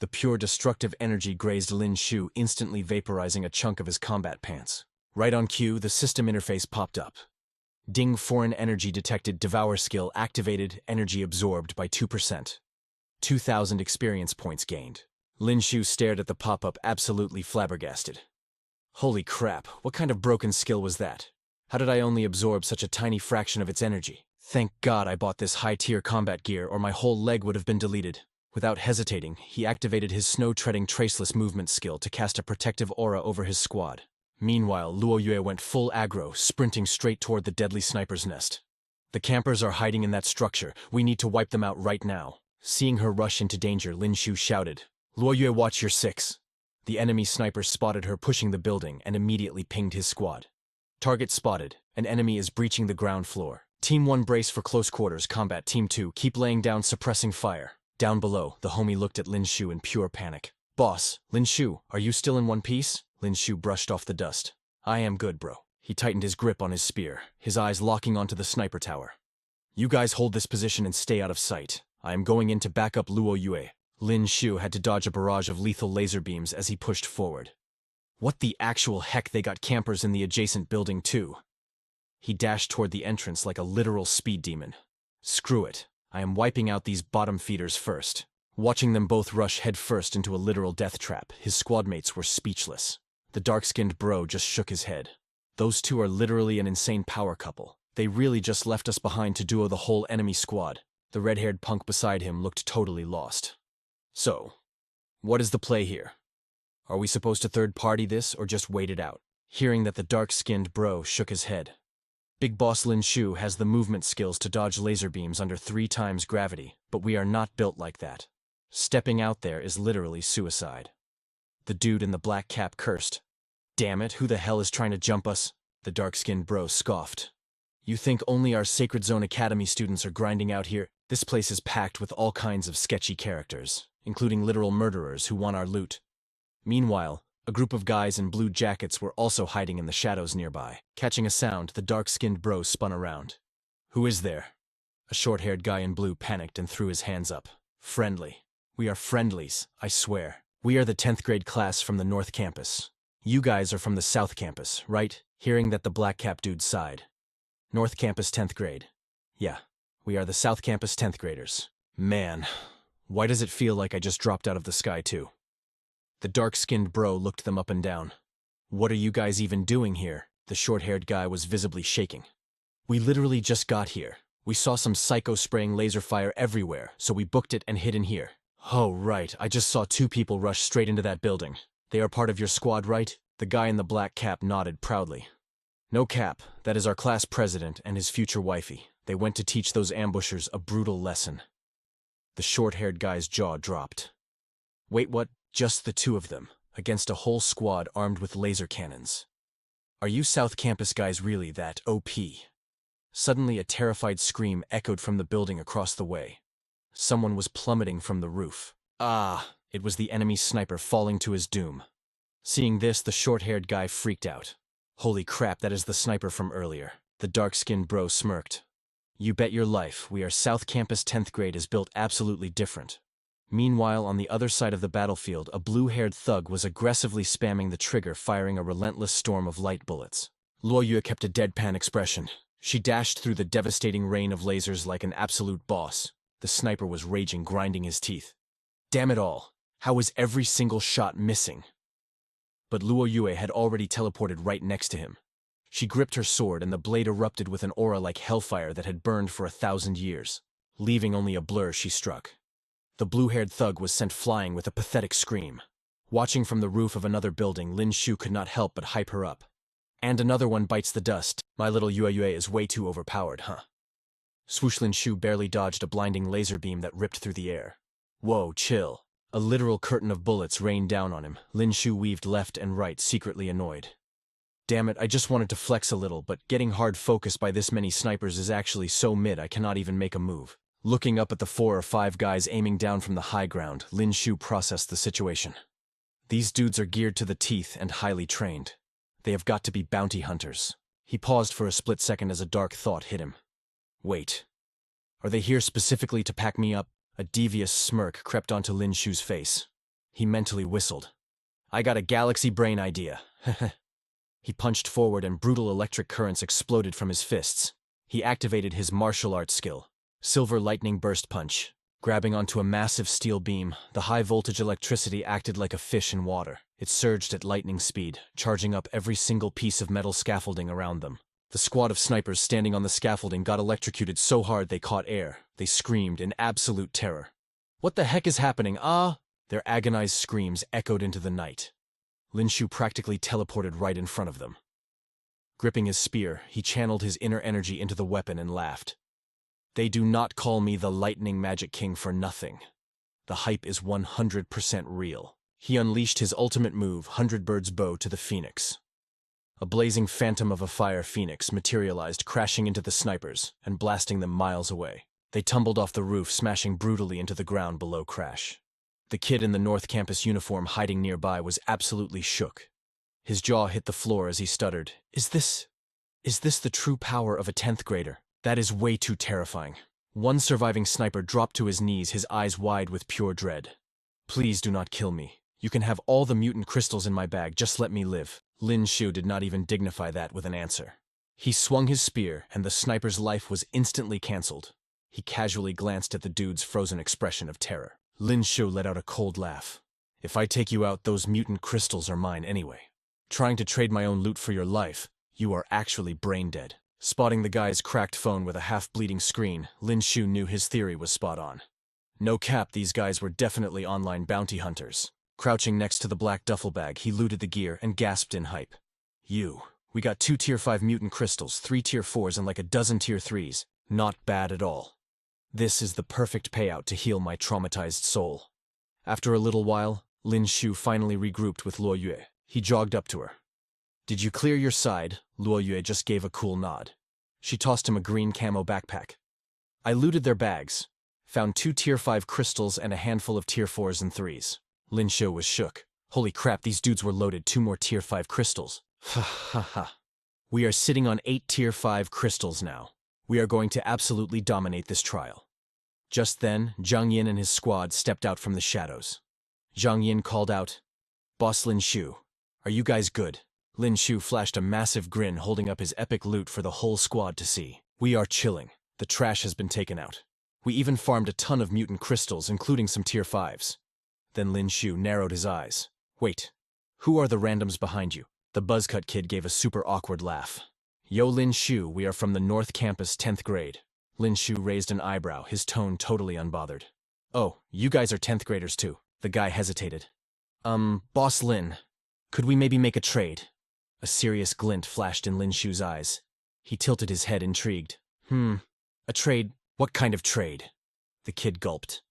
The pure destructive energy grazed Lin Xiu, instantly vaporizing a chunk of his combat pants. Right on cue, the system interface popped up. Ding, foreign energy detected, devour skill activated, energy absorbed by 2%. 2,000 experience points gained. Lin Xiu stared at the pop-up, absolutely flabbergasted. Holy crap, what kind of broken skill was that? How did I only absorb such a tiny fraction of its energy? Thank God I bought this high-tier combat gear, or my whole leg would have been deleted. Without hesitating, he activated his snow-treading traceless movement skill to cast a protective aura over his squad. Meanwhile, Luo Yue went full aggro, sprinting straight toward the deadly sniper's nest. The campers are hiding in that structure. We need to wipe them out right now. Seeing her rush into danger, Lin Xiu shouted, Luo Yue, watch your 6. The enemy sniper spotted her pushing the building and immediately pinged his squad. Target spotted. An enemy is breaching the ground floor. Team 1 brace for close quarters combat. Team 2 keep laying down suppressing fire. Down below, the homie looked at Lin Xiu in pure panic. Boss, Lin Xiu, are you still in one piece? Lin Xiu brushed off the dust. I am good, bro. He tightened his grip on his spear, his eyes locking onto the sniper tower. You guys hold this position and stay out of sight. I am going in to back up Luo Yue. Lin Xiu had to dodge a barrage of lethal laser beams as he pushed forward. What the actual heck, they got campers in the adjacent building too. He dashed toward the entrance like a literal speed demon. Screw it. I am wiping out these bottom feeders first. Watching them both rush headfirst into a literal death trap, his squadmates were speechless. The dark-skinned bro just shook his head. Those two are literally an insane power couple. They really just left us behind to duo the whole enemy squad. The red-haired punk beside him looked totally lost. So, what is the play here? Are we supposed to third-party this or just wait it out? Hearing that, the dark-skinned bro shook his head. Big Boss Lin Xiu has the movement skills to dodge laser beams under 3 times gravity, but we are not built like that. Stepping out there is literally suicide. The dude in the black cap cursed. Damn it, who the hell is trying to jump us? The dark-skinned bro scoffed. You think only our Sacred Zone Academy students are grinding out here? This place is packed with all kinds of sketchy characters, including literal murderers who want our loot. Meanwhile, a group of guys in blue jackets were also hiding in the shadows nearby. Catching a sound, the dark-skinned bro spun around. Who is there? A short-haired guy in blue panicked and threw his hands up. Friendly. We are friendlies, I swear. We are the 10th grade class from the North Campus. You guys are from the South Campus, right? Hearing that, the black cap dude sighed. North Campus 10th grade. Yeah, we are the South Campus 10th graders. Man, why does it feel like I just dropped out of the sky too? The dark-skinned bro looked them up and down. What are you guys even doing here? The short-haired guy was visibly shaking. We literally just got here. We saw some psycho spraying laser fire everywhere, so we booked it and hid in here. Oh, right, I just saw 2 people rush straight into that building. They are part of your squad, right? The guy in the black cap nodded proudly. No cap, that is our class president and his future wifey. They went to teach those ambushers a brutal lesson. The short-haired guy's jaw dropped. Wait, what? Just the 2 of them, against a whole squad armed with laser cannons. Are you South Campus guys really that OP? Suddenly, a terrified scream echoed from the building across the way. Someone was plummeting from the roof. Ah, it was the enemy sniper falling to his doom. Seeing this, the short-haired guy freaked out. Holy crap, that is the sniper from earlier. The dark-skinned bro smirked. You bet your life, we are South Campus 10th grade is built absolutely different. Meanwhile, on the other side of the battlefield, a blue-haired thug was aggressively spamming the trigger, firing a relentless storm of light bullets. Luo Yue kept a deadpan expression. She dashed through the devastating rain of lasers like an absolute boss. The sniper was raging, grinding his teeth. Damn it all, how was every single shot missing? but Luo Yue had already teleported right next to him. She gripped her sword and the blade erupted with an aura like hellfire that had burned for 1,000 years. Leaving only a blur, she struck. The blue-haired thug was sent flying with a pathetic scream. Watching from the roof of another building, Lin Xiu could not help but hype her up. And another one bites the dust. My little Yue Yue is way too overpowered, huh? Swoosh. Lin Xiu barely dodged a blinding laser beam that ripped through the air. Whoa, chill. A literal curtain of bullets rained down on him. Lin Xiu weaved left and right, secretly annoyed. Damn it, I just wanted to flex a little, but getting hard focused by this many snipers is actually so mid I cannot even make a move. Looking up at the 4 or 5 guys aiming down from the high ground, Lin Xiu processed the situation. These dudes are geared to the teeth and highly trained. They have got to be bounty hunters. He paused for a split second as a dark thought hit him. Wait. Are they here specifically to pack me up? A devious smirk crept onto Lin Xiu's face. He mentally whistled. I got a galaxy brain idea. He punched forward and brutal electric currents exploded from his fists. He activated his martial arts skill. Silver lightning burst punch. Grabbing onto a massive steel beam, the high-voltage electricity acted like a fish in water. It surged at lightning speed, charging up every single piece of metal scaffolding around them. The squad of snipers standing on the scaffolding got electrocuted so hard they caught air. They screamed in absolute terror. What the heck is happening? Ah! Their agonized screams echoed into the night. Lin Xiu practically teleported right in front of them. Gripping his spear, he channeled his inner energy into the weapon and laughed. They do not call me the Lightning Magic King for nothing. The hype is 100% real. He unleashed his ultimate move, 100 Birds Bow, to the Phoenix. A blazing phantom of a fire phoenix materialized, crashing into the snipers and blasting them miles away. They tumbled off the roof, smashing brutally into the ground below crash. The kid in the North Campus uniform hiding nearby was absolutely shook. His jaw hit the floor as he stuttered, Is this the true power of a 10th grader? That is way too terrifying. One surviving sniper dropped to his knees, his eyes wide with pure dread. Please do not kill me. You can have all the mutant crystals in my bag, just let me live. Lin Xiu did not even dignify that with an answer. He swung his spear, and the sniper's life was instantly cancelled. He casually glanced at the dude's frozen expression of terror. Lin Xiu let out a cold laugh. If I take you out, those mutant crystals are mine anyway. Trying to trade my own loot for your life, you are actually brain dead. Spotting the guy's cracked phone with a half-bleeding screen, Lin Xiu knew his theory was spot on. No cap, these guys were definitely online bounty hunters. Crouching next to the black duffel bag, he looted the gear and gasped in hype. We got 2 tier 5 mutant crystals, 3 tier 4s, and like a dozen tier 3s. Not bad at all. This is the perfect payout to heal my traumatized soul. After a little while, Lin Xiu finally regrouped with Luo Yue. He jogged up to her. Did you clear your side? Luo Yue just gave a cool nod. She tossed him a green camo backpack. I looted their bags. Found 2 tier 5 crystals and a handful of tier 4s and 3s. Lin Xiu was shook. Holy crap, these dudes were loaded 2 more tier 5 crystals. Ha ha ha. We are sitting on 8 tier 5 crystals now. We are going to absolutely dominate this trial. Just then, Zhang Yin and his squad stepped out from the shadows. Zhang Yin called out, Boss Lin Xiu, are you guys good? Lin Xiu flashed a massive grin, holding up his epic loot for the whole squad to see. We are chilling. The trash has been taken out. We even farmed a ton of mutant crystals, including some tier 5s. Then Lin Xiu narrowed his eyes. Wait, who are the randoms behind you? The buzzcut kid gave a super awkward laugh. Yo Lin Xiu, we are from the North Campus 10th grade. Lin Xiu raised an eyebrow, his tone totally unbothered. Oh, you guys are 10th graders too. The guy hesitated. Boss Lin, could we maybe make a trade? A serious glint flashed in Lin Xiu's eyes. He tilted his head, intrigued. A trade? What kind of trade? The kid gulped.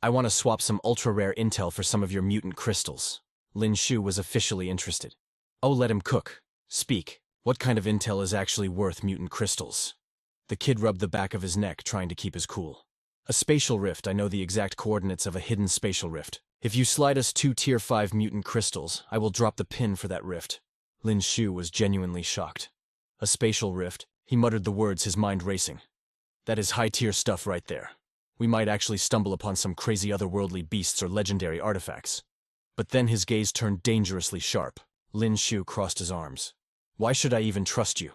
I want to swap some ultra-rare intel for some of your mutant crystals. Lin Xiu was officially interested. Oh, let him cook. Speak. What kind of intel is actually worth mutant crystals? The kid rubbed the back of his neck, trying to keep his cool. A spatial rift. I know the exact coordinates of a hidden spatial rift. If you slide us 2 tier 5 mutant crystals, I will drop the pin for that rift. Lin Xiu was genuinely shocked. A spatial rift? He muttered the words, his mind racing. That is high-tier stuff right there. We might actually stumble upon some crazy otherworldly beasts or legendary artifacts. But then his gaze turned dangerously sharp. Lin Xiu crossed his arms. Why should I even trust you?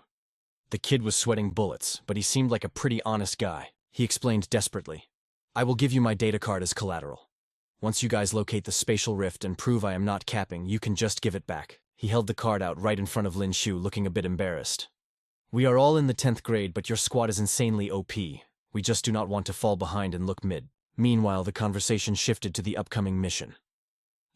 The kid was sweating bullets, but he seemed like a pretty honest guy. He explained desperately. I will give you my data card as collateral. Once you guys locate the spatial rift and prove I am not capping, you can just give it back. He held the card out right in front of Lin Xiu, looking a bit embarrassed. We are all in the 10th grade, but your squad is insanely OP. We just do not want to fall behind and look mid. Meanwhile, the conversation shifted to the upcoming mission.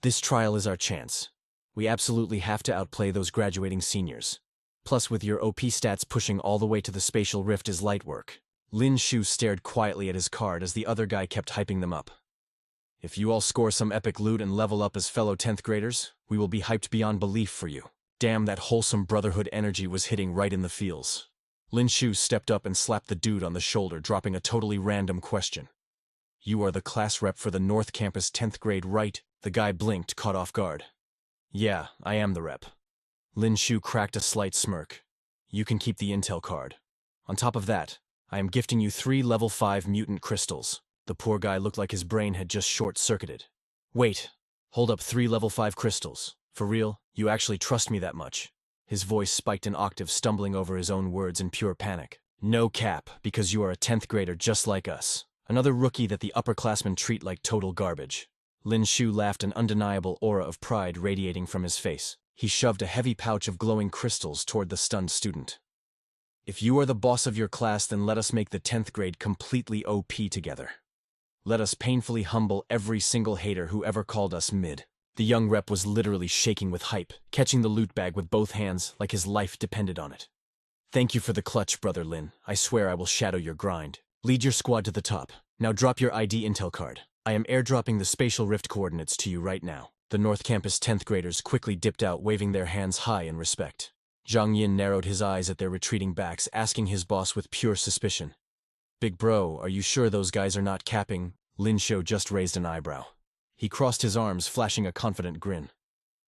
This trial is our chance. We absolutely have to outplay those graduating seniors. Plus, with your OP stats pushing all the way to the spatial rift is light work. Lin Xiu stared quietly at his card as the other guy kept hyping them up. If you all score some epic loot and level up as fellow 10th graders, we will be hyped beyond belief for you. Damn, that wholesome brotherhood energy was hitting right in the feels. Lin Xiu stepped up and slapped the dude on the shoulder, dropping a totally random question. You are the class rep for the North Campus 10th grade, right? The guy blinked, caught off guard. Yeah, I am the rep. Lin Xiu cracked a slight smirk. You can keep the intel card. On top of that, I am gifting you 3 level 5 mutant crystals. The poor guy looked like his brain had just short-circuited. Wait, hold up, 3 level 5 crystals. For real? You actually trust me that much? His voice spiked an octave, stumbling over his own words in pure panic. No cap, because you are a 10th grader just like us. Another rookie that the upperclassmen treat like total garbage. Lin Xiu laughed, an undeniable aura of pride radiating from his face. He shoved a heavy pouch of glowing crystals toward the stunned student. If you are the boss of your class, then let us make the 10th grade completely OP together. Let us painfully humble every single hater who ever called us mid. The young rep was literally shaking with hype, catching the loot bag with both hands like his life depended on it. Thank you for the clutch, brother Lin. I swear I will shadow your grind. Lead your squad to the top. Now drop your ID intel card. I am airdropping the spatial rift coordinates to you right now. The North Campus 10th graders quickly dipped out, waving their hands high in respect. Zhang Yin narrowed his eyes at their retreating backs, asking his boss with pure suspicion. Big bro, are you sure those guys are not capping? Lin Xiu just raised an eyebrow. He crossed his arms, flashing a confident grin.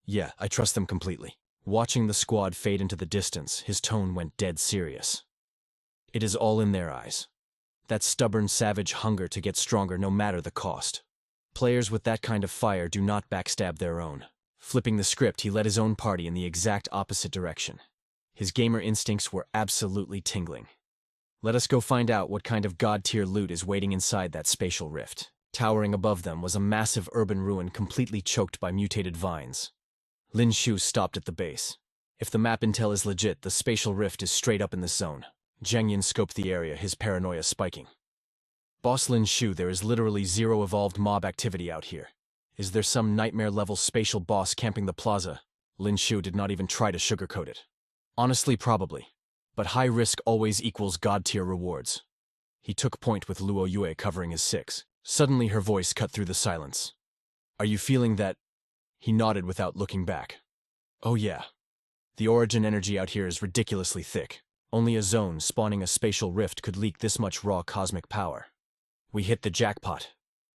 Yeah, I trust them completely. Watching the squad fade into the distance, his tone went dead serious. It is all in their eyes. That stubborn, savage hunger to get stronger no matter the cost. Players with that kind of fire do not backstab their own. Flipping the script, he led his own party in the exact opposite direction. His gamer instincts were absolutely tingling. Let us go find out what kind of god-tier loot is waiting inside that spatial rift. Towering above them was a massive urban ruin completely choked by mutated vines. Lin Xiu stopped at the base. If the map intel is legit, the spatial rift is straight up in this zone. Zhang Yin scoped the area, his paranoia spiking. Boss Lin Xiu, there is literally zero evolved mob activity out here. Is there some nightmare-level spatial boss camping the plaza? Lin Xiu did not even try to sugarcoat it. Honestly, probably. But high risk always equals god-tier rewards. He took point with Luo Yue covering his 6. Suddenly her voice cut through the silence. Are you feeling that? He nodded without looking back. Oh yeah. The origin energy out here is ridiculously thick. Only a zone spawning a spatial rift could leak this much raw cosmic power. We hit the jackpot.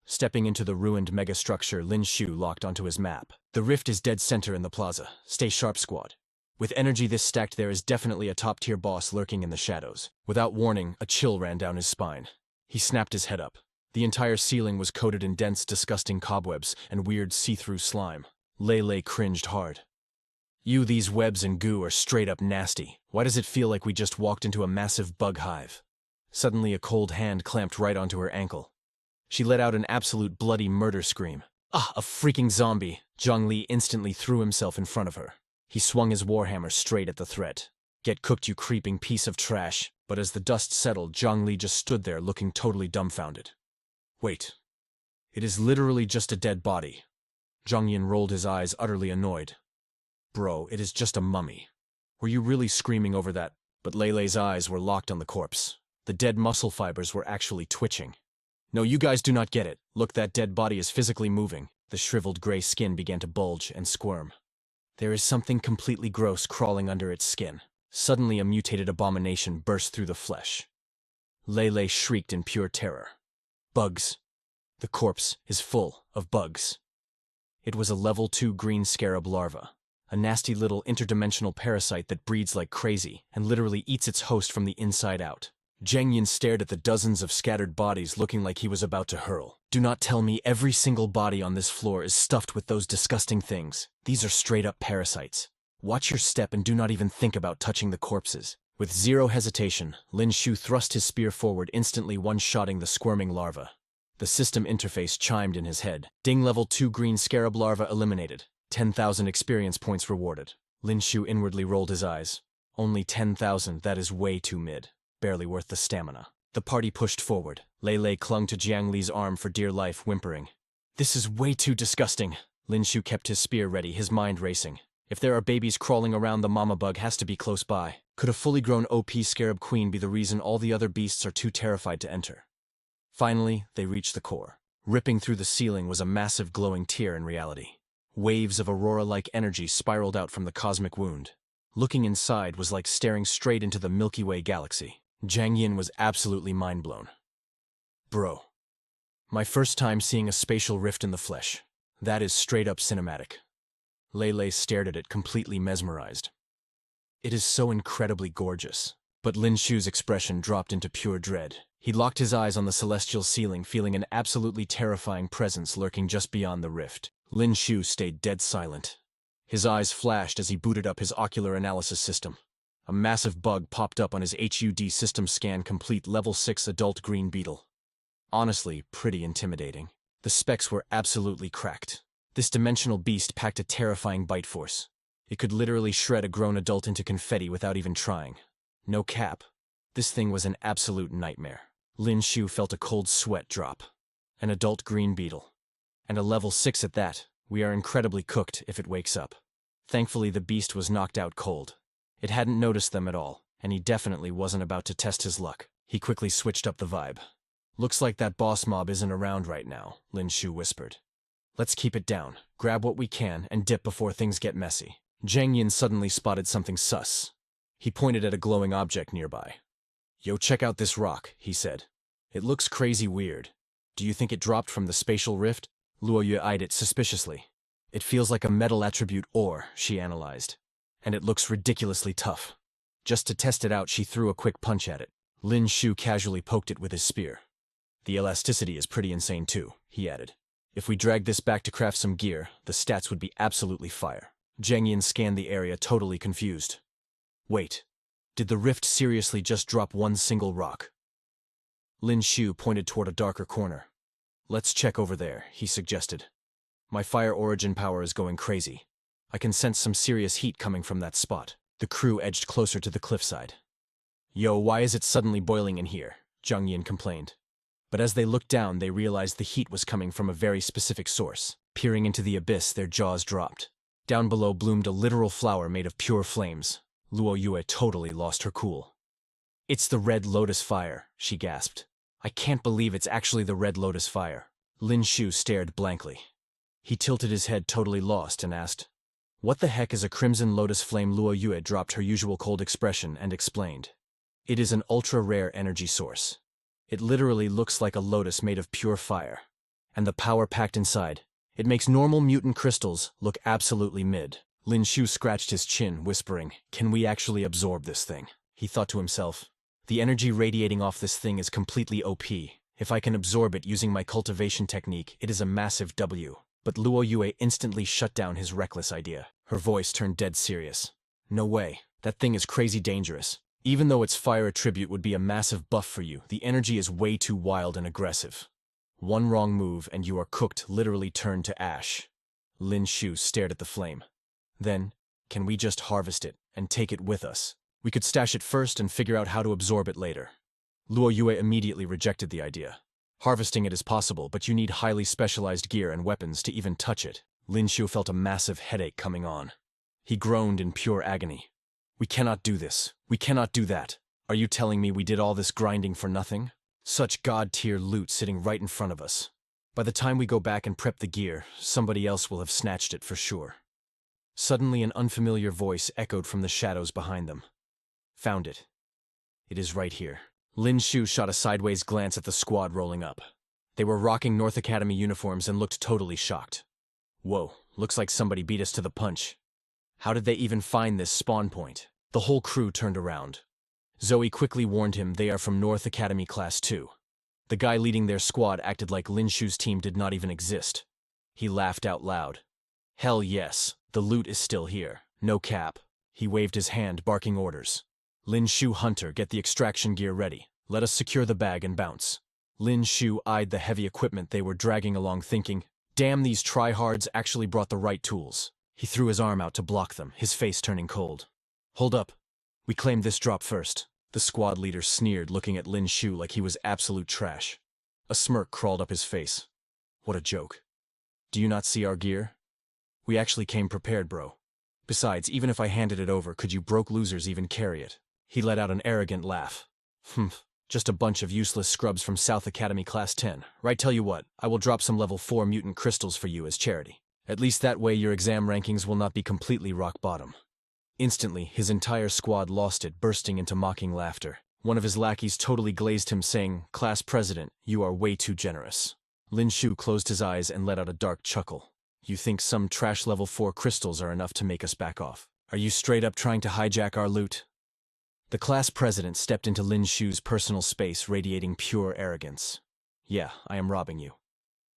Stepping into the ruined megastructure, Lin Xiu locked onto his map. The rift is dead center in the plaza. Stay sharp, squad. With energy this stacked, there is definitely a top-tier boss lurking in the shadows. Without warning, a chill ran down his spine. He snapped his head up. The entire ceiling was coated in dense, disgusting cobwebs and weird see-through slime. Lei cringed hard. These webs and goo are straight up nasty. Why does it feel like we just walked into a massive bug hive? Suddenly a cold hand clamped right onto her ankle. She let out an absolute bloody murder scream. Ah, a freaking zombie! Zhang Li instantly threw himself in front of her. He swung his warhammer straight at the threat. Get cooked, you creeping piece of trash. But as the dust settled, Zhang Li just stood there looking totally dumbfounded. Wait. It is literally just a dead body. Zhang Yin rolled his eyes, utterly annoyed. Bro, it is just a mummy. Were you really screaming over that? But Lei's eyes were locked on the corpse. The dead muscle fibers were actually twitching. No, you guys do not get it. Look, that dead body is physically moving. The shriveled gray skin began to bulge and squirm. There is something completely gross crawling under its skin. Suddenly a mutated abomination burst through the flesh. Lei shrieked in pure terror. Bugs. The corpse is full of bugs. It was a level 2 green scarab larva. A nasty little interdimensional parasite that breeds like crazy and literally eats its host from the inside out. Zhang Yin stared at the dozens of scattered bodies, looking like he was about to hurl. Do not tell me every single body on this floor is stuffed with those disgusting things. These are straight up parasites. Watch your step and do not even think about touching the corpses. With zero hesitation, Lin Xiu thrust his spear forward, instantly one-shotting the squirming larva. The system interface chimed in his head. Ding, level 2 green scarab larva eliminated. 10,000 experience points rewarded. Lin Xiu inwardly rolled his eyes. Only 10,000, that is way too mid. Barely worth the stamina. The party pushed forward. Lei Lei clung to Jiang Li's arm for dear life, whimpering. This is way too disgusting. Lin Xiu kept his spear ready, his mind racing. If there are babies crawling around, the mama bug has to be close by. Could a fully grown OP scarab queen be the reason all the other beasts are too terrified to enter? Finally, they reached the core. Ripping through the ceiling was a massive glowing tear in reality. Waves of aurora-like energy spiraled out from the cosmic wound. Looking inside was like staring straight into the Milky Way galaxy. Jiang Yin was absolutely mind-blown. Bro. My first time seeing a spatial rift in the flesh. That is straight-up cinematic. Lei Lei stared at it, completely mesmerized. It is so incredibly gorgeous. But Lin Xiu's expression dropped into pure dread. He locked his eyes on the celestial ceiling, feeling an absolutely terrifying presence lurking just beyond the rift. Lin Xiu stayed dead silent. His eyes flashed as he booted up his ocular analysis system. A massive bug popped up on his HUD system scan, complete level 6 adult green beetle. Honestly, pretty intimidating. The specs were absolutely cracked. This dimensional beast packed a terrifying bite force. It could literally shred a grown adult into confetti without even trying. No cap. This thing was an absolute nightmare. Lin Xiu felt a cold sweat drop. An adult green beetle. And a level 6 at that. We are incredibly cooked if it wakes up. Thankfully, the beast was knocked out cold. It hadn't noticed them at all, and he definitely wasn't about to test his luck. He quickly switched up the vibe. Looks like that boss mob isn't around right now, Lin Xiu whispered. Let's keep it down, grab what we can, and dip before things get messy. Jiang Yin suddenly spotted something sus. He pointed at a glowing object nearby. Yo, check out this rock, he said. It looks crazy weird. Do you think it dropped from the spatial rift? Luo Yue eyed it suspiciously. It feels like a metal attribute ore, she analyzed. And it looks ridiculously tough. Just to test it out, she threw a quick punch at it. Lin Xiu casually poked it with his spear. The elasticity is pretty insane too, he added. If we drag this back to craft some gear, the stats would be absolutely fire. Jiang Yin scanned the area, totally confused. Wait, did the rift seriously just drop one single rock? Lin Xiu pointed toward a darker corner. Let's check over there, he suggested. My fire origin power is going crazy. I can sense some serious heat coming from that spot. The crew edged closer to the cliffside. Yo, why is it suddenly boiling in here? Jiang Yin complained. But as they looked down, they realized the heat was coming from a very specific source. Peering into the abyss, their jaws dropped. Down below bloomed a literal flower made of pure flames. Luo Yue totally lost her cool. It's the Red Lotus Fire, she gasped. I can't believe it's actually the Red Lotus Fire. Lin Xiu stared blankly. He tilted his head, totally lost, and asked, What the heck is a Crimson Lotus Flame? Luo Yue dropped her usual cold expression and explained. It is an ultra-rare energy source. It literally looks like a lotus made of pure fire. And the power packed inside. It makes normal mutant crystals look absolutely mid. Lin Xiu scratched his chin, whispering, Can we actually absorb this thing? He thought to himself. The energy radiating off this thing is completely OP. If I can absorb it using my cultivation technique, it is a massive W. But Luo Yue instantly shut down his reckless idea. Her voice turned dead serious. No way. That thing is crazy dangerous. Even though its fire attribute would be a massive buff for you, the energy is way too wild and aggressive. One wrong move and you are cooked, literally turned to ash. Lin Xiu stared at the flame. Then, can we just harvest it and take it with us? We could stash it first and figure out how to absorb it later. Luo Yue immediately rejected the idea. Harvesting it is possible, but you need highly specialized gear and weapons to even touch it. Lin Xiu felt a massive headache coming on. He groaned in pure agony. We cannot do this. We cannot do that. Are you telling me we did all this grinding for nothing? Such god-tier loot sitting right in front of us. By the time we go back and prep the gear, somebody else will have snatched it for sure. Suddenly an unfamiliar voice echoed from the shadows behind them. Found it. It is right here. Lin Xiu shot a sideways glance at the squad rolling up. They were rocking North Academy uniforms and looked totally shocked. Whoa, looks like somebody beat us to the punch. How did they even find this spawn point? The whole crew turned around. Zoe quickly warned him they are from North Academy Class 2. The guy leading their squad acted like Lin Xiu's team did not even exist. He laughed out loud. Hell yes, the loot is still here. No cap. He waved his hand, barking orders. Lin Xiu, Hunter, get the extraction gear ready. Let us secure the bag and bounce. Lin Xiu eyed the heavy equipment they were dragging along, thinking, damn, these tryhards actually brought the right tools. He threw his arm out to block them, his face turning cold. Hold up. We claimed this drop first. The squad leader sneered, looking at Lin Xiu like he was absolute trash. A smirk crawled up his face. What a joke. Do you not see our gear? We actually came prepared, bro. Besides, even if I handed it over, could you broke losers even carry it? He let out an arrogant laugh. Humph. Just a bunch of useless scrubs from South Academy Class 10. Right, tell you what, I will drop some level 4 mutant crystals for you as charity. At least that way your exam rankings will not be completely rock bottom. Instantly, his entire squad lost it, bursting into mocking laughter. One of his lackeys totally glazed him, saying, "Class President, you are way too generous." Lin Xiu closed his eyes and let out a dark chuckle. You think some trash level 4 crystals are enough to make us back off? Are you straight up trying to hijack our loot? The class president stepped into Lin Xiu's personal space, radiating pure arrogance. Yeah, I am robbing you.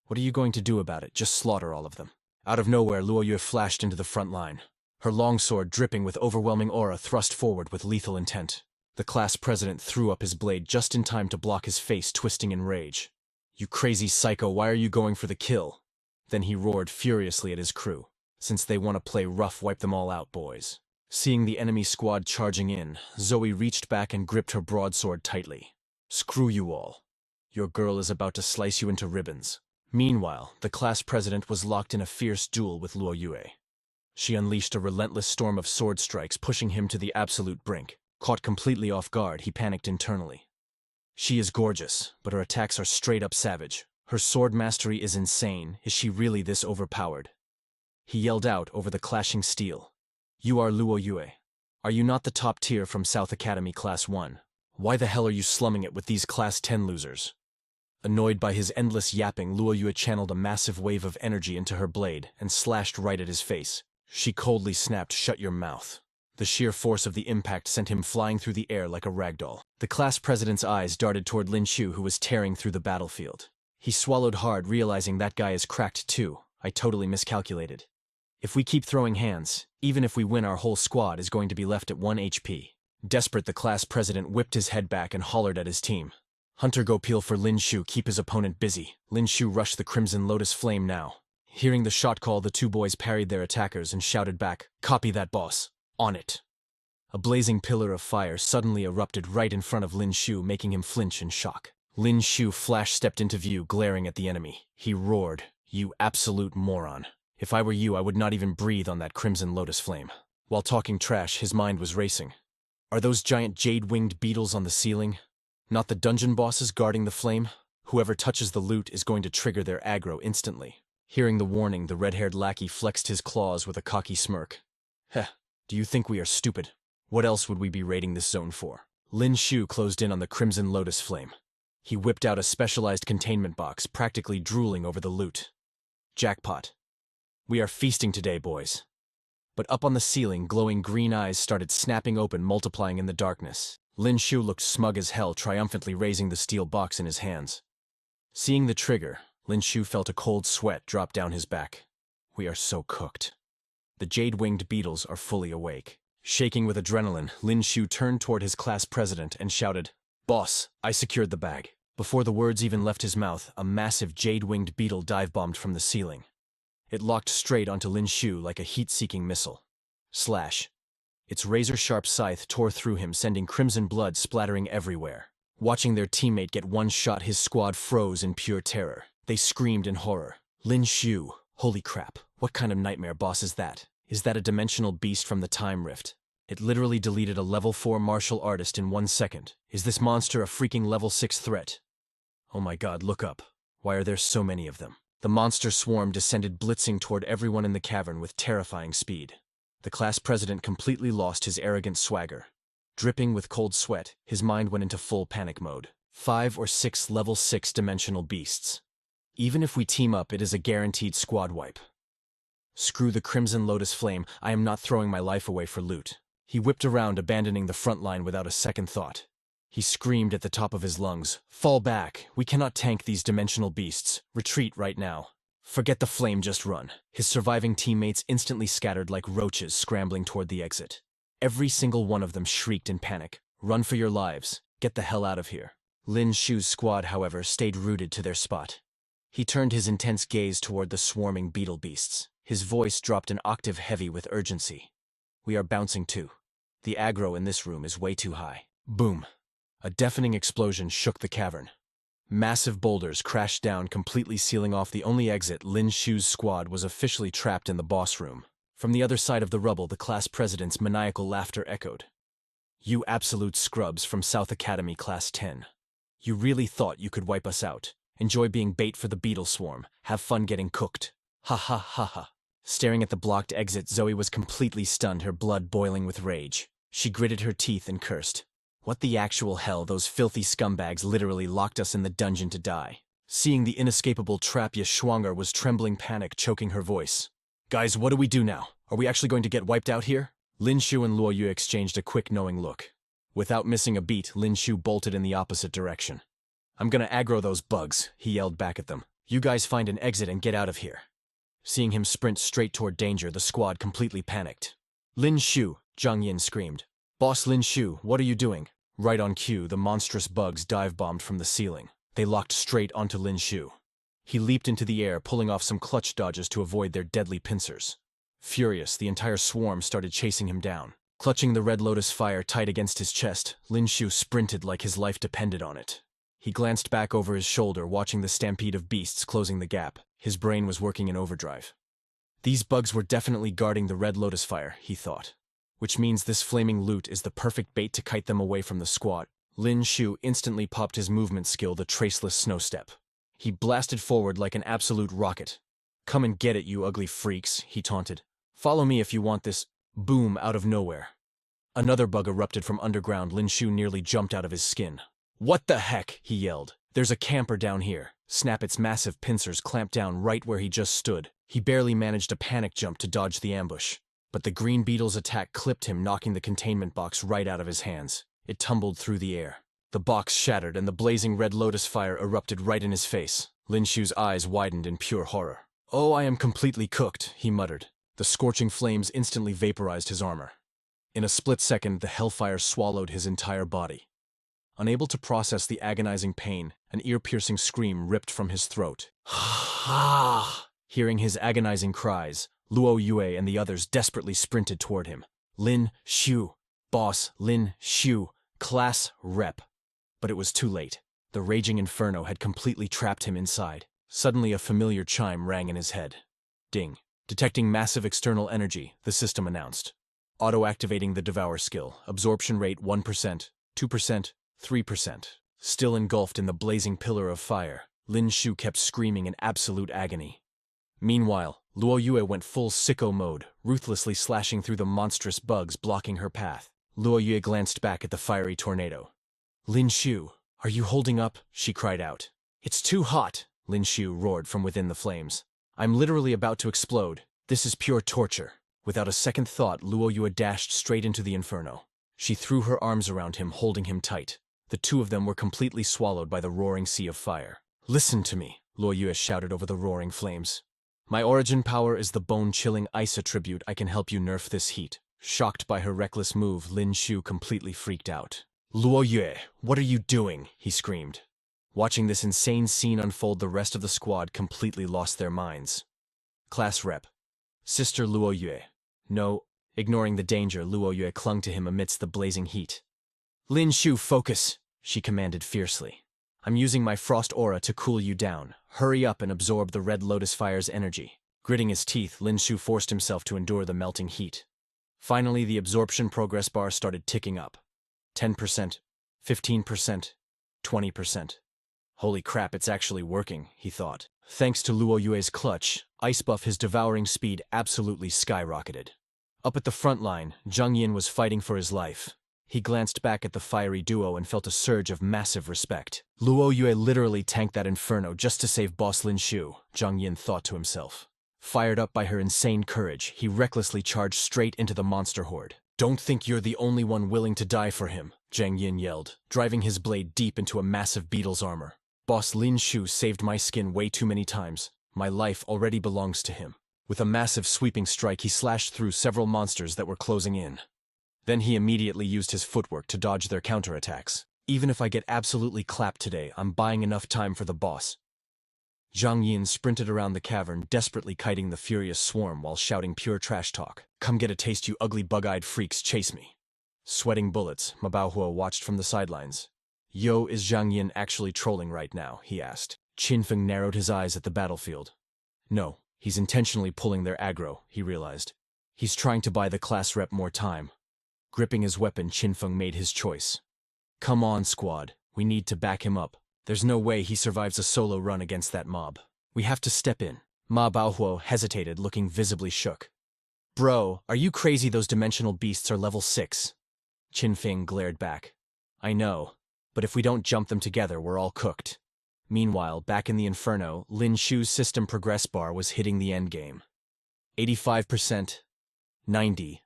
What are you going to do about it? Just slaughter all of them. Out of nowhere, Luo Yue flashed into the front line. Her longsword, dripping with overwhelming aura, thrust forward with lethal intent. The class president threw up his blade just in time to block his face, twisting in rage. You crazy psycho, why are you going for the kill? Then he roared furiously at his crew. Since they want to play rough, wipe them all out, boys. Seeing the enemy squad charging in, Zoe reached back and gripped her broadsword tightly. Screw you all. Your girl is about to slice you into ribbons. Meanwhile, the class president was locked in a fierce duel with Luo Yue. She unleashed a relentless storm of sword strikes, pushing him to the absolute brink. Caught completely off guard, he panicked internally. She is gorgeous, but her attacks are straight up savage. Her sword mastery is insane. Is she really this overpowered? He yelled out over the clashing steel. You are Luo Yue. Are you not the top tier from South Academy Class 1? Why the hell are you slumming it with these Class 10 losers? Annoyed by his endless yapping, Luo Yue channeled a massive wave of energy into her blade and slashed right at his face. She coldly snapped, "Shut your mouth." The sheer force of the impact sent him flying through the air like a ragdoll. The class president's eyes darted toward Lin Xiu, who was tearing through the battlefield. He swallowed hard, realizing that guy is cracked too. I totally miscalculated. If we keep throwing hands, even if we win, our whole squad is going to be left at 1 HP. Desperate, the class president whipped his head back and hollered at his team. Hunter, go peel for Lin Xiu, keep his opponent busy. Lin Xiu rushed the Crimson Lotus Flame now. Hearing the shot call, the two boys parried their attackers and shouted back, "Copy that, boss. On it." A blazing pillar of fire suddenly erupted right in front of Lin Xiu, making him flinch in shock. Lin Xiu stepped into view, glaring at the enemy. He roared, "You absolute moron. If I were you, I would not even breathe on that Crimson Lotus Flame." While talking trash, his mind was racing. Are those giant jade-winged beetles on the ceiling? Not the dungeon bosses guarding the flame? Whoever touches the loot is going to trigger their aggro instantly. Hearing the warning, the red-haired lackey flexed his claws with a cocky smirk. Heh, do you think we are stupid? What else would we be raiding this zone for? Lin Xiu closed in on the Crimson Lotus Flame. He whipped out a specialized containment box, practically drooling over the loot. Jackpot. We are feasting today, boys. But up on the ceiling, glowing green eyes started snapping open, multiplying in the darkness. Lin Xiu looked smug as hell, triumphantly raising the steel box in his hands. Seeing the trigger, Lin Xiu felt a cold sweat drop down his back. We are so cooked. The jade-winged beetles are fully awake. Shaking with adrenaline, Lin Xiu turned toward his class president and shouted, "Boss, I secured the bag." Before the words even left his mouth, a massive jade-winged beetle dive-bombed from the ceiling. It locked straight onto Lin Xiu like a heat-seeking missile. Slash. Its razor-sharp scythe tore through him, sending crimson blood splattering everywhere. Watching their teammate get one shot, his squad froze in pure terror. They screamed in horror. Lin Xiu, holy crap, what kind of nightmare boss is that? Is that a dimensional beast from the time rift? It literally deleted a level 4 martial artist in 1 second. Is this monster a freaking level 6 threat? Oh my god, look up. Why are there so many of them? The monster swarm descended, blitzing toward everyone in the cavern with terrifying speed. The class president completely lost his arrogant swagger. Dripping with cold sweat, his mind went into full panic mode. 5 or 6 level 6 dimensional beasts. Even if we team up, it is a guaranteed squad wipe. Screw the Crimson Lotus Flame, I am not throwing my life away for loot. He whipped around, abandoning the front line without a second thought. He screamed at the top of his lungs, "Fall back! We cannot tank these dimensional beasts. Retreat right now." Forget the flame, just run. His surviving teammates instantly scattered like roaches, scrambling toward the exit. Every single one of them shrieked in panic, "Run for your lives! Get the hell out of here!" Lin Xiu's squad, however, stayed rooted to their spot. He turned his intense gaze toward the swarming beetle beasts. His voice dropped an octave heavy with urgency. "We are bouncing too. The aggro in this room is way too high." Boom! A deafening explosion shook the cavern. Massive boulders crashed down, completely sealing off the only exit. Lin Xiu's squad was officially trapped in the boss room. From the other side of the rubble, the class president's maniacal laughter echoed. "You absolute scrubs from South Academy Class 10. You really thought you could wipe us out, enjoy being bait for the beetle swarm, have fun getting cooked. Ha ha ha ha." Staring at the blocked exit, Zoe was completely stunned, her blood boiling with rage. She gritted her teeth and cursed. What the actual hell, those filthy scumbags literally locked us in the dungeon to die. Seeing the inescapable trap, Schwanger was trembling, panic choking her voice. "Guys, what do we do now? Are we actually going to get wiped out here?" Lin Xiu and Luo Yue exchanged a quick knowing look. Without missing a beat, Lin Xiu bolted in the opposite direction. "I'm gonna aggro those bugs," he yelled back at them. "You guys find an exit and get out of here." Seeing him sprint straight toward danger, the squad completely panicked. "Lin Xiu!" Zhang Yin screamed. "Boss Lin Xiu, what are you doing?" Right on cue, the monstrous bugs dive-bombed from the ceiling. They locked straight onto Lin Xiu. He leaped into the air, pulling off some clutch dodges to avoid their deadly pincers. Furious, the entire swarm started chasing him down. Clutching the red lotus fire tight against his chest, Lin Xiu sprinted like his life depended on it. He glanced back over his shoulder, watching the stampede of beasts closing the gap. His brain was working in overdrive. These bugs were definitely guarding the red lotus fire, he thought. Which means this flaming loot is the perfect bait to kite them away from the squad. Lin Xiu instantly popped his movement skill, the traceless snow step. He blasted forward like an absolute rocket. "Come and get it, you ugly freaks," he taunted. "Follow me if you want this." Boom, out of nowhere. Another bug erupted from underground. Lin Xiu nearly jumped out of his skin. "What the heck?" he yelled. "There's a camper down here." Snap! Its massive pincers clamped down right where he just stood. He barely managed a panic jump to dodge the ambush. But the green beetle's attack clipped him, knocking the containment box right out of his hands. It tumbled through the air. The box shattered and the blazing red lotus fire erupted right in his face. Lin Xiu's eyes widened in pure horror. "Oh, I am completely cooked," he muttered. The scorching flames instantly vaporized his armor. In a split second, the hellfire swallowed his entire body. Unable to process the agonizing pain, an ear-piercing scream ripped from his throat. Hearing his agonizing cries, Luo Yue and the others desperately sprinted toward him. "Lin Xiu! Boss Lin Xiu! Class rep!" But it was too late. The raging inferno had completely trapped him inside. Suddenly a familiar chime rang in his head. Ding. Detecting massive external energy, the system announced. Auto-activating the Devour skill. Absorption rate 1%, 2%, 3%. Still engulfed in the blazing pillar of fire, Lin Xiu kept screaming in absolute agony. Meanwhile, Luo Yue went full sicko mode, ruthlessly slashing through the monstrous bugs blocking her path. Luo Yue glanced back at the fiery tornado. "Lin Xiu, are you holding up?" she cried out. "It's too hot," Lin Xiu roared from within the flames. "I'm literally about to explode. This is pure torture." Without a second thought, Luo Yue dashed straight into the inferno. She threw her arms around him, holding him tight. The two of them were completely swallowed by the roaring sea of fire. "Listen to me," Luo Yue shouted over the roaring flames. "My origin power is the bone-chilling ice attribute. I can help you nerf this heat." Shocked by her reckless move, Lin Xiu completely freaked out. "Luo Yue, what are you doing?" he screamed. Watching this insane scene unfold, the rest of the squad completely lost their minds. Class rep. Sister Luo Yue. No. Ignoring the danger, Luo Yue clung to him amidst the blazing heat. "Lin Xiu, focus," she commanded fiercely. "I'm using my frost aura to cool you down. Hurry up and absorb the red lotus fire's energy." Gritting his teeth, Lin Xiu forced himself to endure the melting heat. Finally, the absorption progress bar started ticking up. 10%, 15%, 20%. Holy crap, it's actually working, he thought. Thanks to Luo Yue's clutch, Ice Buff, his devouring speed absolutely skyrocketed. Up at the front line, Zhang Yin was fighting for his life. He glanced back at the fiery duo and felt a surge of massive respect. Luo Yue literally tanked that inferno just to save Boss Lin Xiu, Zhang Yin thought to himself. Fired up by her insane courage, he recklessly charged straight into the monster horde. "Don't think you're the only one willing to die for him," Zhang Yin yelled, driving his blade deep into a massive beetle's armor. "Boss Lin Xiu saved my skin way too many times. My life already belongs to him." With a massive sweeping strike, he slashed through several monsters that were closing in. Then he immediately used his footwork to dodge their counterattacks. "Even if I get absolutely clapped today, I'm buying enough time for the boss." Zhang Yin sprinted around the cavern, desperately kiting the furious swarm while shouting pure trash talk. Come get a taste, you ugly bug-eyed freaks, chase me. Sweating bullets, Ma Baohuo watched from the sidelines. Yo, is Zhang Yin actually trolling right now? He asked. Qin Feng narrowed his eyes at the battlefield. No, he's intentionally pulling their aggro, he realized. He's trying to buy the class rep more time. Gripping his weapon, Qin Feng made his choice. Come on, squad, we need to back him up. There's no way he survives a solo run against that mob. We have to step in. Ma Baohuo hesitated, looking visibly shook. Bro, are you crazy? Those dimensional beasts are level 6. Qin Feng glared back. I know, but if we don't jump them together, we're all cooked. Meanwhile, back in the Inferno, Lin Xiu's system progress bar was hitting the endgame. 85%, 90%,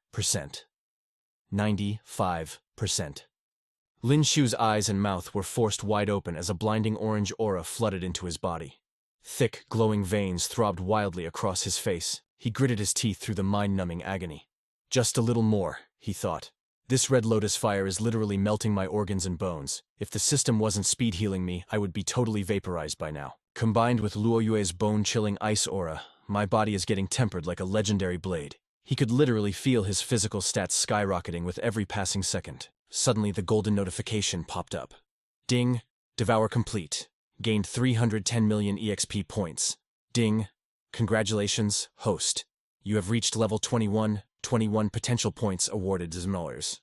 95%. Lin Xiu's eyes and mouth were forced wide open as a blinding orange aura flooded into his body. Thick, glowing veins throbbed wildly across his face. He gritted his teeth through the mind-numbing agony. Just a little more, he thought. This red lotus fire is literally melting my organs and bones. If the system wasn't speed healing me, I would be totally vaporized by now. Combined with Luo Yue's bone-chilling ice aura, my body is getting tempered like a legendary blade. He could literally feel his physical stats skyrocketing with every passing second. Suddenly, the golden notification popped up. Ding, devour complete. Gained 310 million EXP points. Ding, congratulations, host. You have reached level 21, 21 potential points awarded as Zmoers.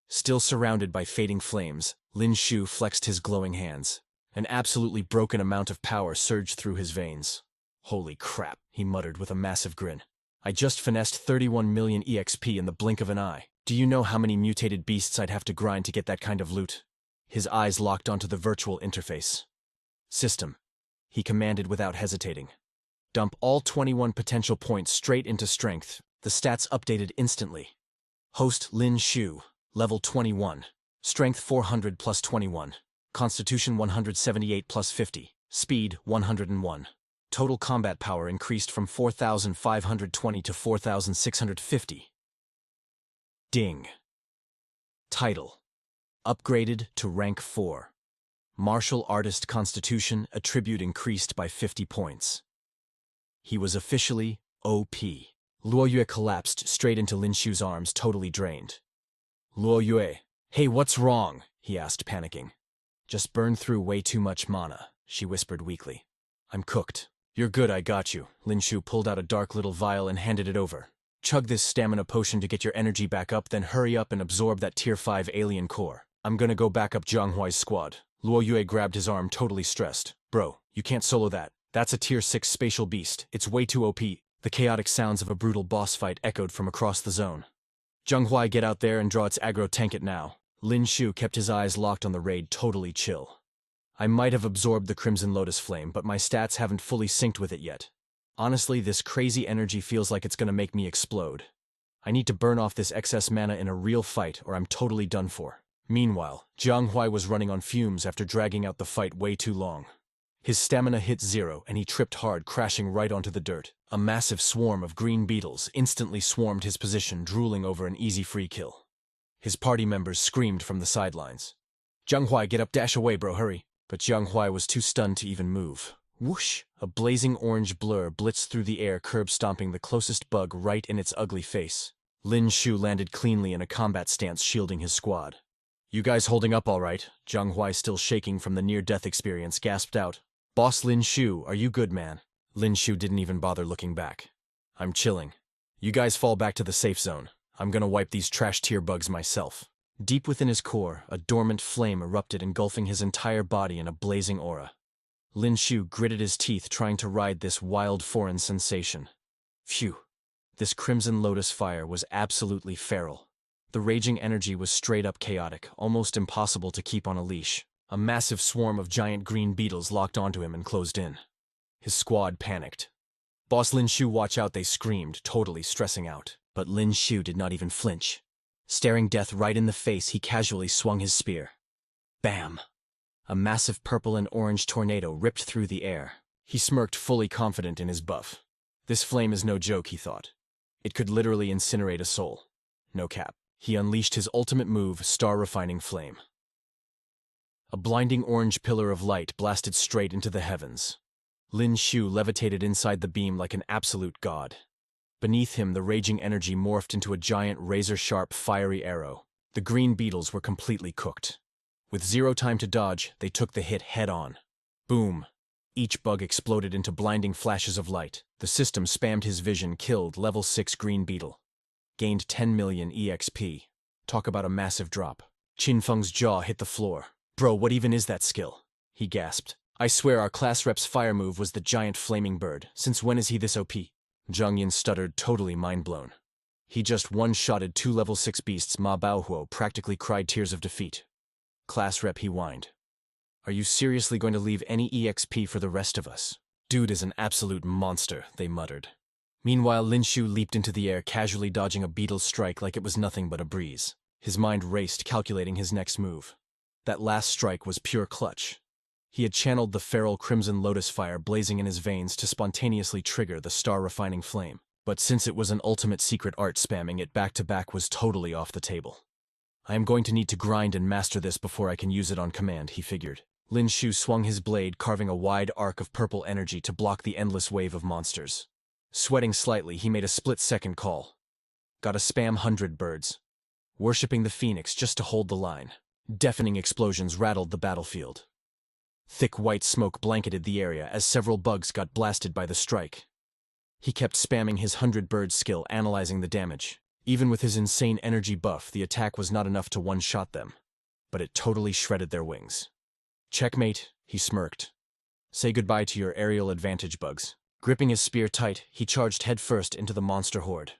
Still surrounded by fading flames, Lin Xiu flexed his glowing hands. An absolutely broken amount of power surged through his veins. Holy crap, he muttered with a massive grin. I just finessed 31 million EXP in the blink of an eye. Do you know how many mutated beasts I'd have to grind to get that kind of loot? His eyes locked onto the virtual interface. System, he commanded without hesitating. Dump all 21 potential points straight into strength. The stats updated instantly. Host Lin Xiu, level 21. Strength 400 plus 21. Constitution 178 plus 50. Speed 101. Total combat power increased from 4,520 to 4,650. Ding. Title. Upgraded to rank 4. Martial Artist Constitution attribute increased by 50 points. He was officially OP. Luo Yue collapsed straight into Lin Xiu's arms, totally drained. Luo Yue, hey, what's wrong? He asked, panicking. Just burned through way too much mana, she whispered weakly. I'm cooked. You're good, I got you. Lin Xiu pulled out a dark little vial and handed it over. Chug this stamina potion to get your energy back up, then hurry up and absorb that tier 5 alien core. I'm gonna go back up Zhang Huai's squad. Luo Yue grabbed his arm, totally stressed. Bro, you can't solo that. That's a tier 6 spatial beast. It's way too OP. The chaotic sounds of a brutal boss fight echoed from across the zone. Zhang Huai, get out there and draw its aggro, tank it now. Lin Xiu kept his eyes locked on the raid, totally chill. I might have absorbed the Crimson Lotus Flame, but my stats haven't fully synced with it yet. Honestly, this crazy energy feels like it's gonna make me explode. I need to burn off this excess mana in a real fight, or I'm totally done for. Meanwhile, Zhang Huai was running on fumes after dragging out the fight way too long. His stamina hit 0 and he tripped hard, crashing right onto the dirt. A massive swarm of green beetles instantly swarmed his position, drooling over an easy free kill. His party members screamed from the sidelines. Zhang Huai, get up, dash away, bro, hurry. But Zhang Huai was too stunned to even move. Whoosh! A blazing orange blur blitzed through the air, curb-stomping the closest bug right in its ugly face. Lin Xiu landed cleanly in a combat stance, shielding his squad. You guys holding up all right? Zhang Huai, still shaking from the near-death experience, gasped out. Boss Lin Xiu, are you good, man? Lin Xiu didn't even bother looking back. I'm chilling. You guys fall back to the safe zone. I'm gonna wipe these trash tier bugs myself. Deep within his core, a dormant flame erupted, engulfing his entire body in a blazing aura. Lin Xiu gritted his teeth, trying to ride this wild foreign sensation. Phew. This Crimson Lotus fire was absolutely feral. The raging energy was straight-up chaotic, almost impossible to keep on a leash. A massive swarm of giant green beetles locked onto him and closed in. His squad panicked. Boss Lin Xiu, watch out, they screamed, totally stressing out. But Lin Xiu did not even flinch. Staring death right in the face, he casually swung his spear. Bam! A massive purple and orange tornado ripped through the air. He smirked, fully confident in his buff. This flame is no joke, he thought. It could literally incinerate a soul. No cap. He unleashed his ultimate move, Star Refining Flame. A blinding orange pillar of light blasted straight into the heavens. Lin Xiu levitated inside the beam like an absolute god. Beneath him, the raging energy morphed into a giant razor-sharp fiery arrow. The green beetles were completely cooked. With zero time to dodge, they took the hit head-on. Boom! Each bug exploded into blinding flashes of light. The system spammed his vision, killed level 6 green beetle. Gained 10 million EXP. Talk about a massive drop. Qin Feng's jaw hit the floor. Bro, what even is that skill? He gasped. I swear our class rep's fire move was the giant flaming bird. Since when is he this OP? Zhang Yin stuttered, totally mind-blown. He just one-shotted 2 level 6 beasts. Ma Baohuo practically cried tears of defeat. Class rep, he whined. Are you seriously going to leave any EXP for the rest of us? Dude is an absolute monster, they muttered. Meanwhile, Lin Xiu leaped into the air, casually dodging a beetle's strike like it was nothing but a breeze. His mind raced, calculating his next move. That last strike was pure clutch. He had channeled the feral crimson lotus fire blazing in his veins to spontaneously trigger the star-refining flame. But since it was an ultimate secret art, spamming it back-to-back was totally off the table. I am going to need to grind and master this before I can use it on command, he figured. Lin Xiu swung his blade, carving a wide arc of purple energy to block the endless wave of monsters. Sweating slightly, he made a split-second call. Gotta spam 100 birds. Worshipping the phoenix just to hold the line. Deafening explosions rattled the battlefield. Thick white smoke blanketed the area as several bugs got blasted by the strike. He kept spamming his 100-bird skill, analyzing the damage. Even with his insane energy buff, the attack was not enough to one-shot them. But it totally shredded their wings. Checkmate, he smirked. Say goodbye to your aerial advantage, bugs. Gripping his spear tight, he charged headfirst into the monster horde.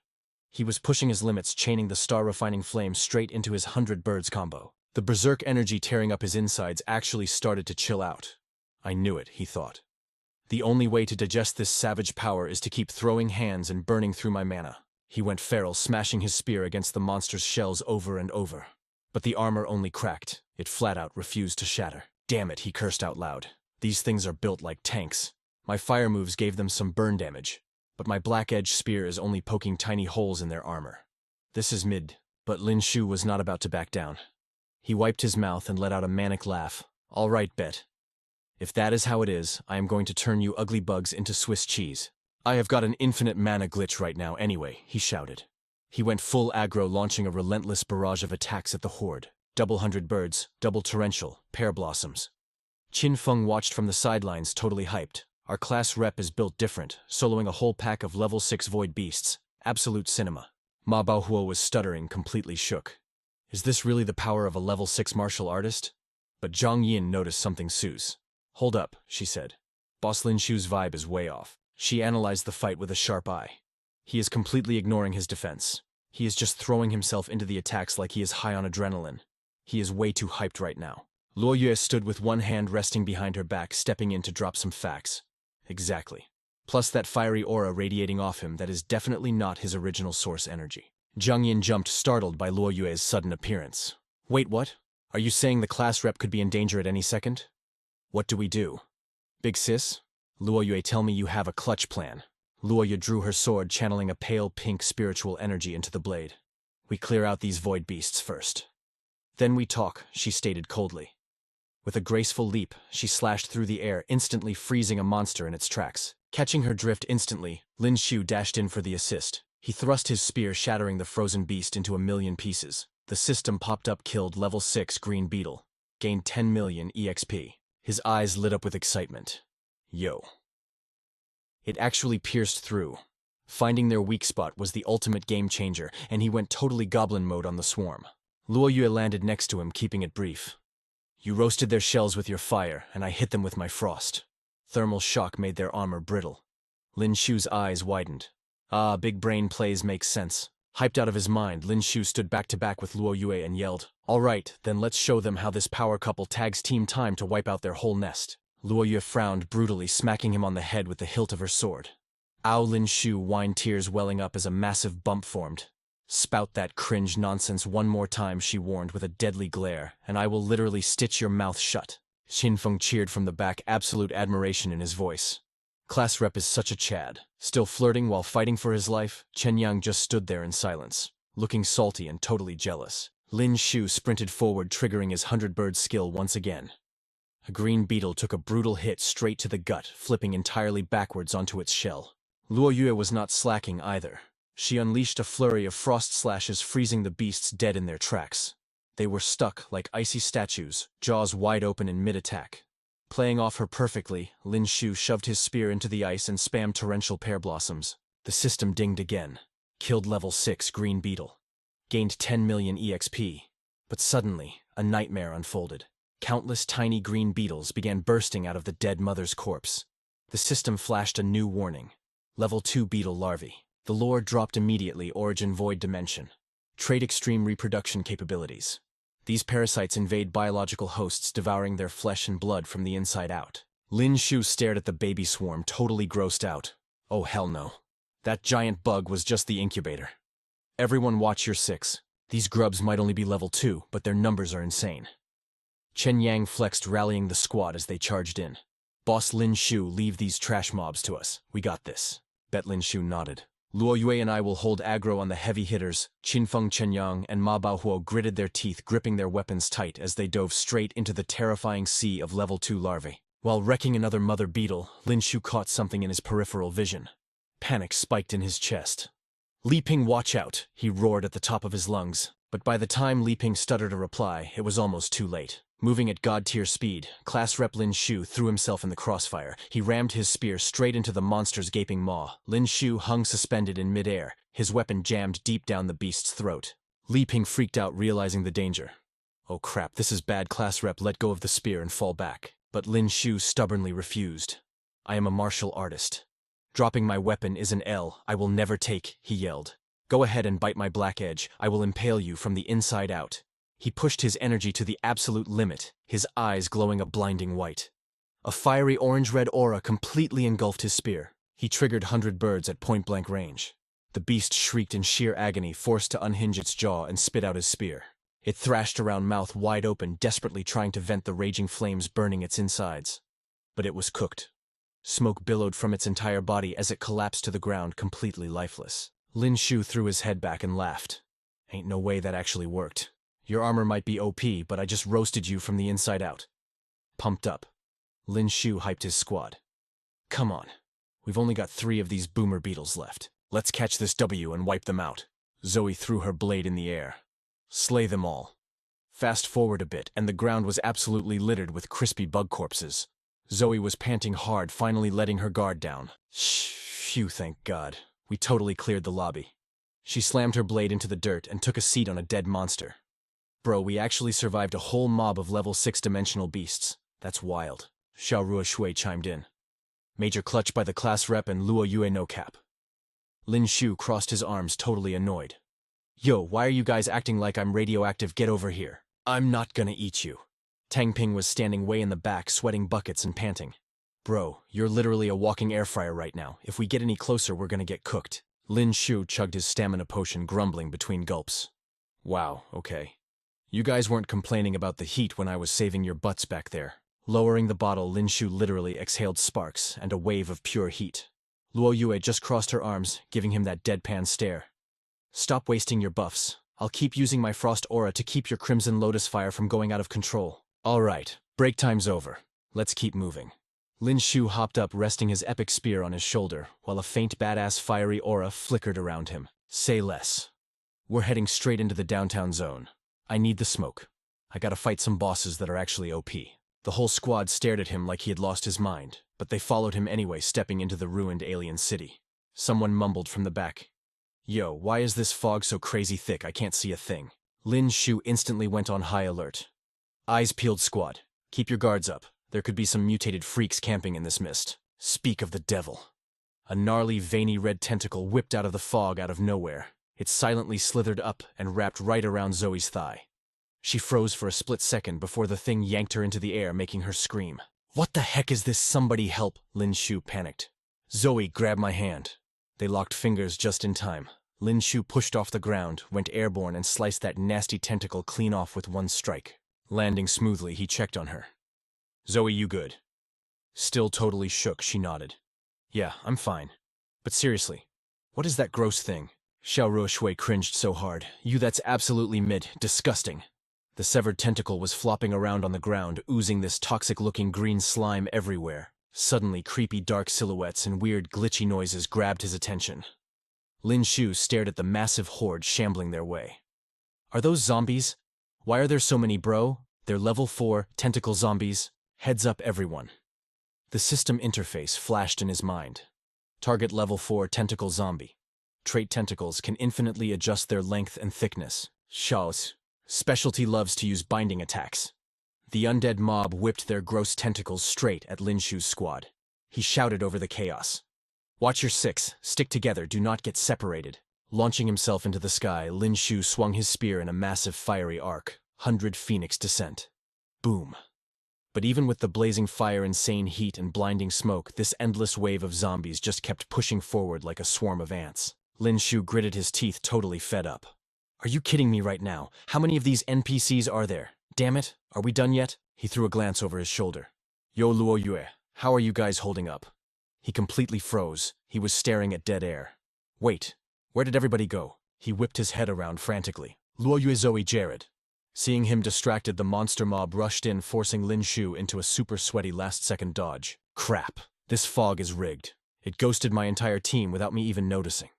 He was pushing his limits, chaining the star-refining flame straight into his 100 birds combo. The berserk energy tearing up his insides actually started to chill out. I knew it, he thought. The only way to digest this savage power is to keep throwing hands and burning through my mana. He went feral, smashing his spear against the monster's shells over and over. But the armor only cracked. It flat out refused to shatter. Damn it, he cursed out loud. These things are built like tanks. My fire moves gave them some burn damage, but my black-edged spear is only poking tiny holes in their armor. This is mid. But Lin Xiu was not about to back down. He wiped his mouth and let out a manic laugh. All right, bet. If that is how it is, I am going to turn you ugly bugs into Swiss cheese. I have got an infinite mana glitch right now anyway, he shouted. He went full aggro, launching a relentless barrage of attacks at the horde. Double 100 birds, double torrential, pear blossoms. Qin Feng watched from the sidelines, totally hyped. Our class rep is built different, soloing a whole pack of level 6 void beasts. Absolute cinema. Ma Baohuo was stuttering, completely shook. Is this really the power of a level 6 martial artist? But Zhang Yin noticed something sus. Hold up, she said. Boss Lin Xiu's vibe is way off. She analyzed the fight with a sharp eye. He is completely ignoring his defense. He is just throwing himself into the attacks like he is high on adrenaline. He is way too hyped right now. Luo Yue stood with one hand resting behind her back, stepping in to drop some facts. Exactly. Plus that fiery aura radiating off him that is definitely not his original source energy. Zhang Yin jumped, startled by Luo Yue's sudden appearance. Wait, what? Are you saying the class rep could be in danger at any second? What do we do? Big sis? Luo Yue, tell me you have a clutch plan. Luo Yue drew her sword, channeling a pale pink spiritual energy into the blade. We clear out these void beasts first. Then we talk, she stated coldly. With a graceful leap, she slashed through the air, instantly freezing a monster in its tracks. Catching her drift instantly, Lin Xiu dashed in for the assist. He thrust his spear, shattering the frozen beast into a million pieces. The system popped up, killed level 6 green beetle. Gained 10 million EXP. His eyes lit up with excitement. Yo. It actually pierced through. Finding their weak spot was the ultimate game changer, and he went totally goblin mode on the swarm. Luo Yue landed next to him, keeping it brief. You roasted their shells with your fire, and I hit them with my frost. Thermal shock made their armor brittle. Lin Xiu's eyes widened. Ah, big brain plays make sense. Hyped out of his mind, Lin Xiu stood back to back with Luo Yue and yelled, All right, then let's show them how this power couple tags team time to wipe out their whole nest. Luo Yue frowned brutally, smacking him on the head with the hilt of her sword. Ow, Lin Xiu whined, tears welling up as a massive bump formed. Spout that cringe nonsense one more time, she warned with a deadly glare, and I will literally stitch your mouth shut. Qin Feng cheered from the back, absolute admiration in his voice. Class rep is such a Chad. Still flirting while fighting for his life, Chen Yang just stood there in silence, looking salty and totally jealous. Lin Xiu sprinted forward, triggering his 100-bird skill once again. A green beetle took a brutal hit straight to the gut, flipping entirely backwards onto its shell. Luo Yue was not slacking either. She unleashed a flurry of frost slashes, freezing the beasts dead in their tracks. They were stuck like icy statues, jaws wide open in mid-attack. Playing off her perfectly, Lin Xiu shoved his spear into the ice and spammed torrential pear blossoms. The system dinged again. Killed level 6 green beetle. Gained 10 million EXP. But suddenly, a nightmare unfolded. Countless tiny green beetles began bursting out of the dead mother's corpse. The system flashed a new warning. Level 2 beetle larvae. The lore dropped immediately. Origin void dimension. Trait extreme reproduction capabilities. These parasites invade biological hosts, devouring their flesh and blood from the inside out. Lin Xiu stared at the baby swarm, totally grossed out. Oh hell no. That giant bug was just the incubator. Everyone watch your 6. These grubs might only be level 2, but their numbers are insane. Chen Yang flexed, rallying the squad as they charged in. Boss Lin Xiu, leave these trash mobs to us. We got this. Bet Lin Xiu nodded. Luo Yue and I will hold aggro on the heavy hitters. Qinfeng Chenyang and Ma Baohuo gritted their teeth, gripping their weapons tight as they dove straight into the terrifying sea of level 2 larvae. While wrecking another mother beetle, Lin Xiu caught something in his peripheral vision. Panic spiked in his chest. Li Ping, watch out, he roared at the top of his lungs. But by the time Li Ping stuttered a reply, it was almost too late. Moving at god-tier speed, Class Rep Lin Xiu threw himself in the crossfire. He rammed his spear straight into the monster's gaping maw. Lin Xiu hung suspended in midair, his weapon jammed deep down the beast's throat. Li Ping freaked out, realizing the danger. Oh crap, this is bad. Class Rep let go of the spear and fall back. But Lin Xiu stubbornly refused. I am a martial artist. Dropping my weapon is an L I will never take, he yelled. Go ahead and bite my black edge. I will impale you from the inside out. He pushed his energy to the absolute limit, his eyes glowing a blinding white. A fiery orange-red aura completely engulfed his spear. He triggered 100 birds at point-blank range. The beast shrieked in sheer agony, forced to unhinge its jaw and spit out his spear. It thrashed around, mouth wide open, desperately trying to vent the raging flames burning its insides. But it was cooked. Smoke billowed from its entire body as it collapsed to the ground, completely lifeless. Lin Xiu threw his head back and laughed. Ain't no way that actually worked. Your armor might be OP, but I just roasted you from the inside out. Pumped up, Lin Xiu hyped his squad. Come on. We've only got 3 of these boomer beetles left. Let's catch this W and wipe them out. Zoe threw her blade in the air. Slay them all. Fast forward a bit, and the ground was absolutely littered with crispy bug corpses. Zoe was panting hard, finally letting her guard down. Phew, thank God. We totally cleared the lobby. She slammed her blade into the dirt and took a seat on a dead monster. Bro, we actually survived a whole mob of level 6 dimensional beasts. That's wild. Xiao Ruoshui chimed in. Major clutch by the class rep and Luo Yue no cap. Lin Xiu crossed his arms, totally annoyed. Yo, why are you guys acting like I'm radioactive? Get over here. I'm not gonna eat you. Tang Ping was standing way in the back, sweating buckets and panting. Bro, you're literally a walking air fryer right now. If we get any closer, we're gonna get cooked. Lin Xiu chugged his stamina potion, grumbling between gulps. Wow, okay. You guys weren't complaining about the heat when I was saving your butts back there. Lowering the bottle, Lin Xiu literally exhaled sparks and a wave of pure heat. Luo Yue just crossed her arms, giving him that deadpan stare. Stop wasting your buffs. I'll keep using my frost aura to keep your crimson lotus fire from going out of control. All right, break time's over. Let's keep moving. Lin Xiu hopped up, resting his epic spear on his shoulder, while a faint badass fiery aura flickered around him. Say less. We're heading straight into the downtown zone. I need the smoke. I gotta fight some bosses that are actually OP. The whole squad stared at him like he had lost his mind, but they followed him anyway, stepping into the ruined alien city. Someone mumbled from the back. Yo, why is this fog so crazy thick? I can't see a thing. Lin Xiu instantly went on high alert. Eyes peeled, squad. Keep your guards up. There could be some mutated freaks camping in this mist. Speak of the devil. A gnarly, veiny red tentacle whipped out of the fog out of nowhere. It silently slithered up and wrapped right around Zoe's thigh. She froze for a split second before the thing yanked her into the air, making her scream. What the heck is this? Somebody help! Lin Xiu panicked. Zoe, grab my hand. They locked fingers just in time. Lin Xiu pushed off the ground, went airborne, and sliced that nasty tentacle clean off with one strike. Landing smoothly, he checked on her. Zoe, you good? Still totally shook, she nodded. Yeah, I'm fine. But seriously, what is that gross thing? Xiao Ruoshui cringed so hard. That's absolutely disgusting. The severed tentacle was flopping around on the ground, oozing this toxic-looking green slime everywhere. Suddenly, creepy dark silhouettes and weird glitchy noises grabbed his attention. Lin Xiu stared at the massive horde shambling their way. Are those zombies? Why are there so many, bro? They're level 4 tentacle zombies. Heads up, everyone. The system interface flashed in his mind. Target level 4 tentacle zombie. Trait tentacles can infinitely adjust their length and thickness. Chores. Specialty loves to use binding attacks. The undead mob whipped their gross tentacles straight at Lin Xiu's squad. He shouted over the chaos. Watch your six, stick together, do not get separated. Launching himself into the sky, Lin Xiu swung his spear in a massive fiery arc, 100 phoenix descent. Boom. But even with the blazing fire, insane heat, and blinding smoke, this endless wave of zombies just kept pushing forward like a swarm of ants. Lin Xiu gritted his teeth, totally fed up. Are you kidding me right now? How many of these NPCs are there? Damn it, are we done yet? He threw a glance over his shoulder. Yo Luo Yue, how are you guys holding up? He completely froze. He was staring at dead air. Wait, where did everybody go? He whipped his head around frantically. Luo Yue Zoe Jared. Seeing him distracted, the monster mob rushed in, forcing Lin Xiu into a super sweaty last-second dodge. Crap, this fog is rigged. It ghosted my entire team without me even noticing.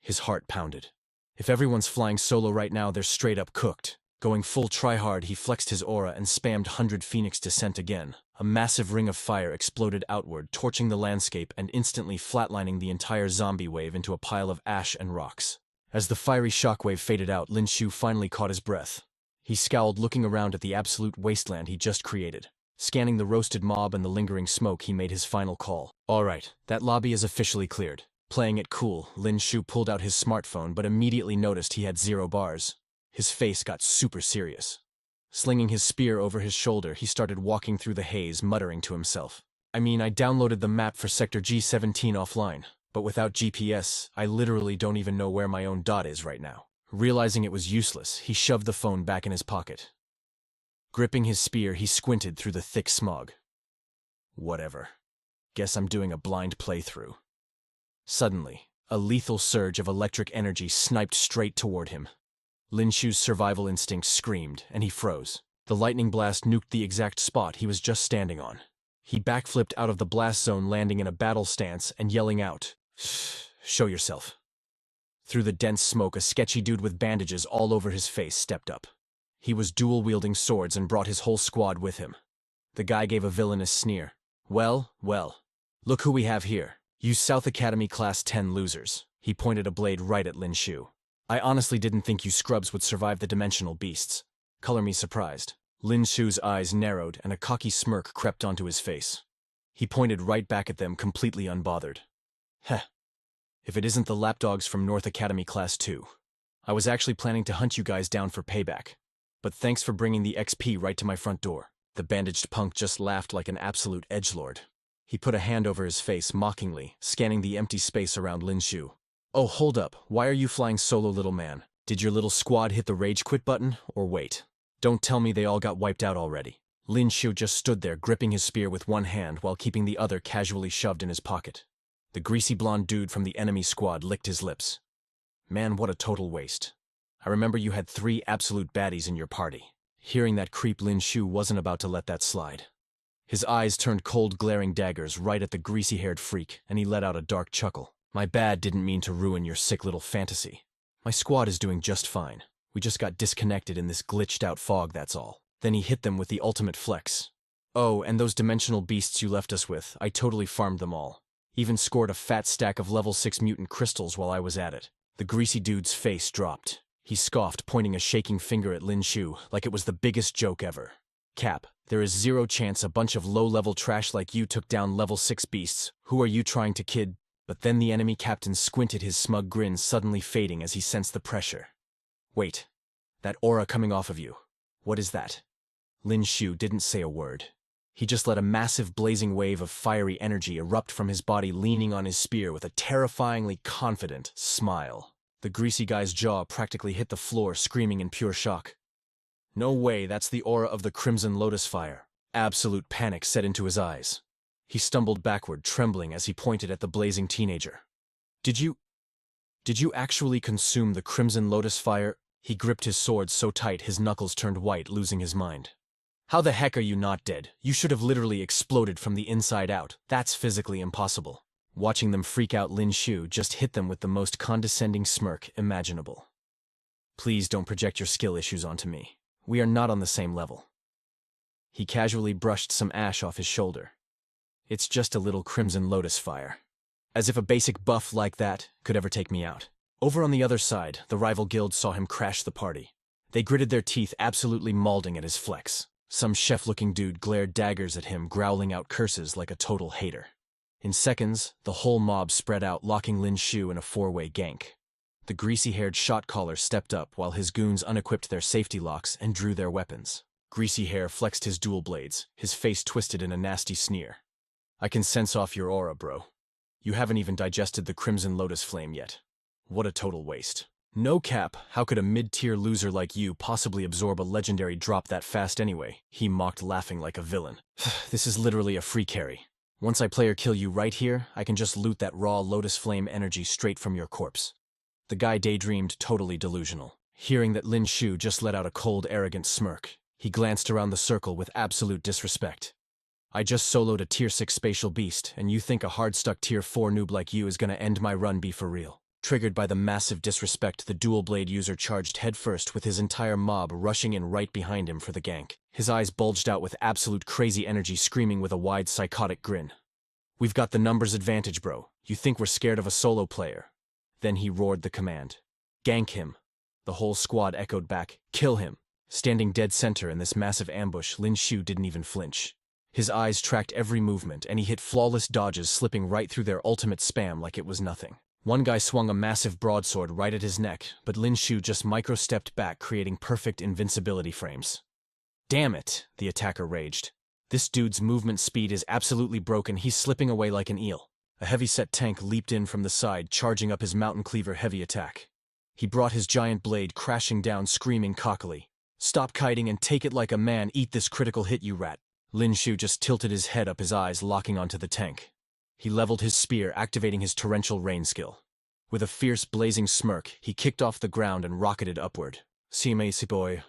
His heart pounded. If everyone's flying solo right now, they're straight up cooked. Going full try-hard, he flexed his aura and spammed 100 phoenix descent again. A massive ring of fire exploded outward, torching the landscape and instantly flatlining the entire zombie wave into a pile of ash and rocks. As the fiery shockwave faded out, Lin Xiu finally caught his breath. He scowled, looking around at the absolute wasteland he just created. Scanning the roasted mob and the lingering smoke, he made his final call. All right, that lobby is officially cleared. Playing it cool, Lin Xiu pulled out his smartphone but immediately noticed he had 0 bars. His face got super serious. Slinging his spear over his shoulder, he started walking through the haze, muttering to himself. I downloaded the map for Sector G17 offline, but without GPS, I literally don't even know where my own dot is right now. Realizing it was useless, he shoved the phone back in his pocket. Gripping his spear, he squinted through the thick smog. Whatever. Guess I'm doing a blind playthrough. Suddenly, a lethal surge of electric energy sniped straight toward him. Lin Xiu's survival instinct screamed, and he froze. The lightning blast nuked the exact spot he was just standing on. He backflipped out of the blast zone, landing in a battle stance and yelling out, "Show yourself." Through the dense smoke, a sketchy dude with bandages all over his face stepped up. He was dual-wielding swords and brought his whole squad with him. The guy gave a villainous sneer. Well, look who we have here. You South Academy Class 10 losers. He pointed a blade right at Lin Xiu. I honestly didn't think you scrubs would survive the dimensional beasts. Color me surprised. Lin Xiu's eyes narrowed and a cocky smirk crept onto his face. He pointed right back at them, completely unbothered. Heh. If it isn't the lapdogs from North Academy Class 2. I was actually planning to hunt you guys down for payback. But thanks for bringing the XP right to my front door. The bandaged punk just laughed like an absolute edgelord. He put a hand over his face mockingly, scanning the empty space around Lin Xiu. Oh, hold up. Why are you flying solo, little man? Did your little squad hit the rage quit button, or wait? Don't tell me they all got wiped out already. Lin Xiu just stood there, gripping his spear with one hand while keeping the other casually shoved in his pocket. The greasy blonde dude from the enemy squad licked his lips. Man, what a total waste. I remember you had 3 absolute baddies in your party. Hearing that creep, Lin Xiu wasn't about to let that slide. His eyes turned cold, glaring daggers right at the greasy-haired freak, and he let out a dark chuckle. My bad, didn't mean to ruin your sick little fantasy. My squad is doing just fine. We just got disconnected in this glitched-out fog, that's all. Then he hit them with the ultimate flex. Oh, and those dimensional beasts you left us with, I totally farmed them all. Even scored a fat stack of level 6 mutant crystals while I was at it. The greasy dude's face dropped. He scoffed, pointing a shaking finger at Lin Xiu like it was the biggest joke ever. Cap, there is 0 chance a bunch of low-level trash like you took down level 6 beasts. Who are you trying to kid? But then the enemy captain squinted, his smug grin suddenly fading as he sensed the pressure. Wait, that aura coming off of you. What is that? Lin Xiu didn't say a word. He just let a massive blazing wave of fiery energy erupt from his body, leaning on his spear with a terrifyingly confident smile. The greasy guy's jaw practically hit the floor, screaming in pure shock. No way, that's the aura of the Crimson Lotus Fire. Absolute panic set into his eyes. He stumbled backward, trembling as he pointed at the blazing teenager. Did you actually consume the Crimson Lotus Fire? He gripped his sword so tight his knuckles turned white, losing his mind. How the heck are you not dead? You should have literally exploded from the inside out. That's physically impossible. Watching them freak out, Lin Xiu just hit them with the most condescending smirk imaginable. Please don't project your skill issues onto me. We are not on the same level. He casually brushed some ash off his shoulder. It's just a little crimson lotus fire. As if a basic buff like that could ever take me out. Over on the other side, the rival guild saw him crash the party. They gritted their teeth, absolutely mauling at his flex. Some chef-looking dude glared daggers at him, growling out curses like a total hater. In seconds, the whole mob spread out, locking Lin Xiu in a four-way gank. The greasy-haired shot caller stepped up while his goons unequipped their safety locks and drew their weapons. Greasy Hair flexed his dual blades, his face twisted in a nasty sneer. I can sense off your aura, bro. You haven't even digested the Crimson Lotus Flame yet. What a total waste. No cap, how could a mid-tier loser like you possibly absorb a legendary drop that fast anyway? He mocked, laughing like a villain. This is literally a free carry. Once I player kill you right here, I can just loot that raw Lotus Flame energy straight from your corpse. The guy daydreamed, totally delusional. Hearing that Lin Xiu just let out a cold, arrogant smirk, he glanced around the circle with absolute disrespect. I just soloed a tier 6 spatial beast, and you think a hard-stuck tier 4 noob like you is gonna end my run? Be for real. Triggered by the massive disrespect, the dual-blade user charged headfirst with his entire mob rushing in right behind him for the gank. His eyes bulged out with absolute crazy energy, screaming with a wide psychotic grin. We've got the numbers advantage, bro. You think we're scared of a solo player? Then he roared the command. Gank him. The whole squad echoed back, kill him. Standing dead center in this massive ambush, Lin Xiu didn't even flinch. His eyes tracked every movement, and he hit flawless dodges, slipping right through their ultimate spam like it was nothing. One guy swung a massive broadsword right at his neck, but Lin Xiu just micro-stepped back, creating perfect invincibility frames. Damn it, the attacker raged. This dude's movement speed is absolutely broken. He's slipping away like an eel. A heavy-set tank leaped in from the side, charging up his Mountain Cleaver heavy attack. He brought his giant blade crashing down, screaming cockily. Stop kiting and take it like a man. Eat this critical hit, you rat. Lin Xiu just tilted his head up, his eyes locking onto the tank. He leveled his spear, activating his torrential rain skill. With a fierce, blazing smirk, he kicked off the ground and rocketed upward. See me, boy.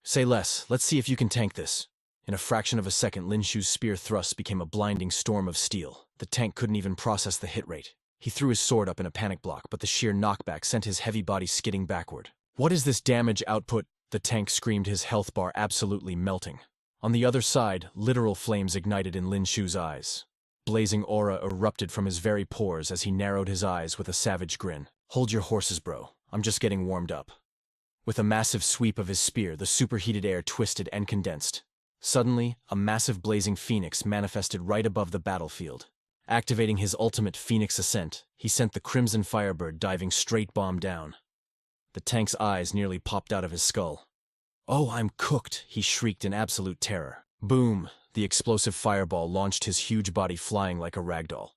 Say less, let's see if you can tank this. In a fraction of a second, Lin Xiu's spear thrusts became a blinding storm of steel. The tank couldn't even process the hit rate. He threw his sword up in a panic block, but the sheer knockback sent his heavy body skidding backward. What is this damage output? The tank screamed, his health bar absolutely melting. On the other side, literal flames ignited in Lin Xiu's eyes. Blazing aura erupted from his very pores as he narrowed his eyes with a savage grin. Hold your horses, bro. I'm just getting warmed up. With a massive sweep of his spear, the superheated air twisted and condensed. Suddenly, a massive blazing phoenix manifested right above the battlefield. Activating his ultimate Phoenix Ascent, he sent the Crimson Firebird diving straight bomb down. The tank's eyes nearly popped out of his skull. Oh, I'm cooked, he shrieked in absolute terror. Boom! The explosive fireball launched his huge body flying like a ragdoll.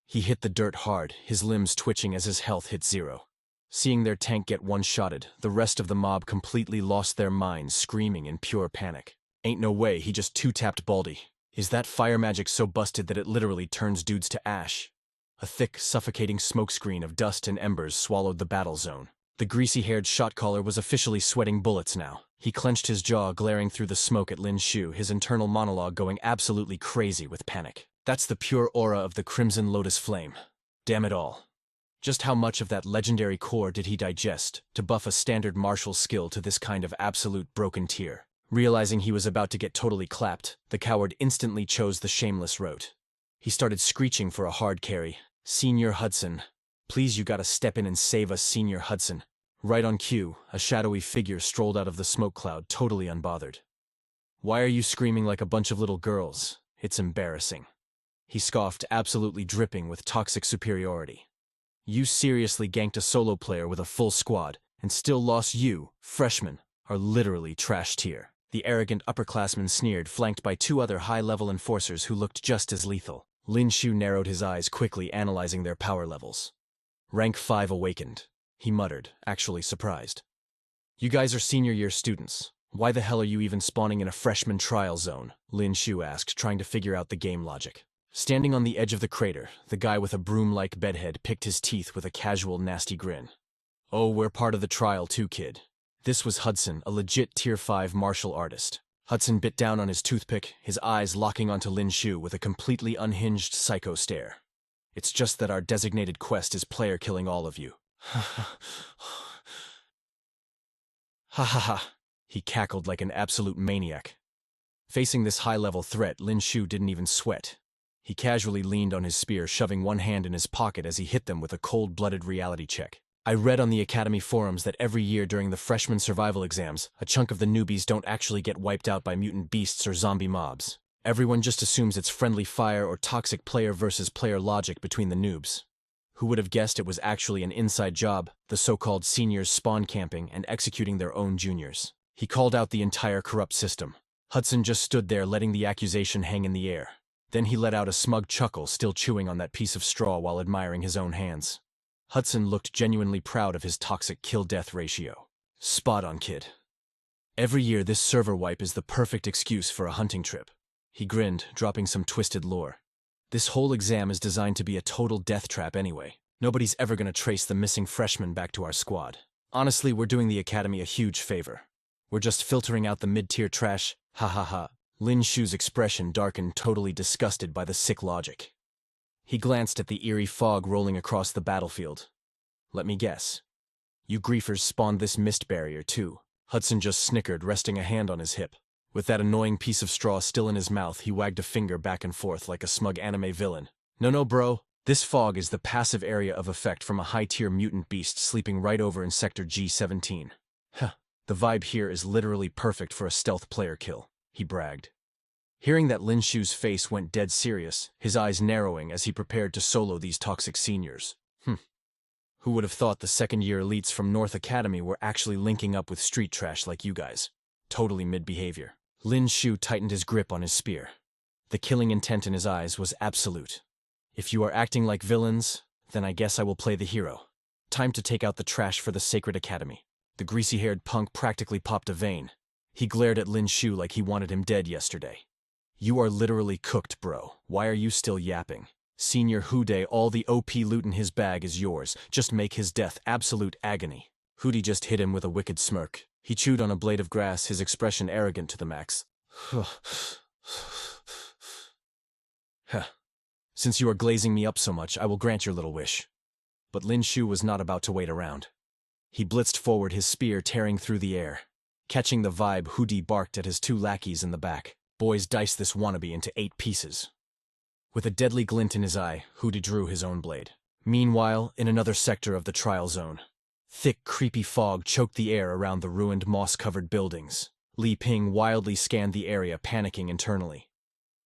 He hit the dirt hard, his limbs twitching as his health hit zero. Seeing their tank get one-shotted, the rest of the mob completely lost their minds, screaming in pure panic. Ain't no way, he just two-tapped Baldy. Is that fire magic so busted that it literally turns dudes to ash? A thick, suffocating smokescreen of dust and embers swallowed the battle zone. The greasy-haired shot-caller was officially sweating bullets now. He clenched his jaw, glaring through the smoke at Lin Xiu, his internal monologue going absolutely crazy with panic. That's the pure aura of the Crimson Lotus Flame. Damn it all. Just how much of that legendary core did he digest to buff a standard martial skill to this kind of absolute broken tier? Realizing he was about to get totally clapped, the coward instantly chose the shameless route. He started screeching for a hard carry. Senior Hudson. Please, you gotta step in and save us, Senior Hudson. Right on cue, a shadowy figure strolled out of the smoke cloud, totally unbothered. Why are you screaming like a bunch of little girls? It's embarrassing. He scoffed, absolutely dripping with toxic superiority. You seriously ganked a solo player with a full squad, and still lost. You, freshman, are literally trash tier. The arrogant upperclassman sneered, flanked by two other high-level enforcers who looked just as lethal. Lin Xiu narrowed his eyes, quickly analyzing their power levels. Rank 5 awakened, he muttered, actually surprised. You guys are senior year students. Why the hell are you even spawning in a freshman trial zone? Lin Xiu asked, trying to figure out the game logic. Standing on the edge of the crater, the guy with a broom-like bedhead picked his teeth with a casual, nasty grin. Oh, we're part of the trial too, kid. This was Hudson, a legit Tier 5 martial artist. Hudson bit down on his toothpick, his eyes locking onto Lin Xiu with a completely unhinged psycho stare. It's just that our designated quest is player killing all of you. Ha ha ha. He cackled like an absolute maniac. Facing this high-level threat, Lin Xiu didn't even sweat. He casually leaned on his spear, shoving one hand in his pocket as he hit them with a cold-blooded reality check. I read on the Academy forums that every year during the freshman survival exams, a chunk of the newbies don't actually get wiped out by mutant beasts or zombie mobs. Everyone just assumes it's friendly fire or toxic player versus player logic between the noobs. Who would have guessed it was actually an inside job, the so-called seniors spawn camping and executing their own juniors? He called out the entire corrupt system. Hudson just stood there letting the accusation hang in the air. Then he let out a smug chuckle, still chewing on that piece of straw while admiring his own hands. Hudson looked genuinely proud of his toxic kill-death ratio. Spot on, kid. Every year this server wipe is the perfect excuse for a hunting trip. He grinned, dropping some twisted lore. This whole exam is designed to be a total death trap anyway. Nobody's ever gonna trace the missing freshman back to our squad. Honestly, we're doing the Academy a huge favor. We're just filtering out the mid-tier trash, ha ha ha. Lin Xiu's expression darkened, totally disgusted by the sick logic. He glanced at the eerie fog rolling across the battlefield. Let me guess. You griefers spawned this mist barrier too. Hudson just snickered, resting a hand on his hip. With that annoying piece of straw still in his mouth, he wagged a finger back and forth like a smug anime villain. No, bro. This fog is the passive area of effect from a high-tier mutant beast sleeping right over in Sector G17. Huh. The vibe here is literally perfect for a stealth player kill, he bragged. Hearing that, Lin Xiu's face went dead serious, his eyes narrowing as he prepared to solo these toxic seniors. Who would have thought the second-year elites from North Academy were actually linking up with street trash like you guys? Totally mid-behavior. Lin Xiu tightened his grip on his spear. The killing intent in his eyes was absolute. If you are acting like villains, then I guess I will play the hero. Time to take out the trash for the Sacred Academy. The greasy-haired punk practically popped a vein. He glared at Lin Xiu like he wanted him dead yesterday. You are literally cooked, bro. Why are you still yapping? Senior Houday, all the OP loot in his bag is yours. Just make his death absolute agony. Houday just hit him with a wicked smirk. He chewed on a blade of grass, his expression arrogant to the max. Since you are glazing me up so much, I will grant your little wish. But Lin Xiu was not about to wait around. He blitzed forward, his spear tearing through the air. Catching the vibe, Houday barked at his two lackeys in the back. Boys, dice this wannabe into 8 pieces. With a deadly glint in his eye, Houday drew his own blade. Meanwhile, in another sector of the trial zone, thick, creepy fog choked the air around the ruined, moss-covered buildings. Li Ping wildly scanned the area, panicking internally.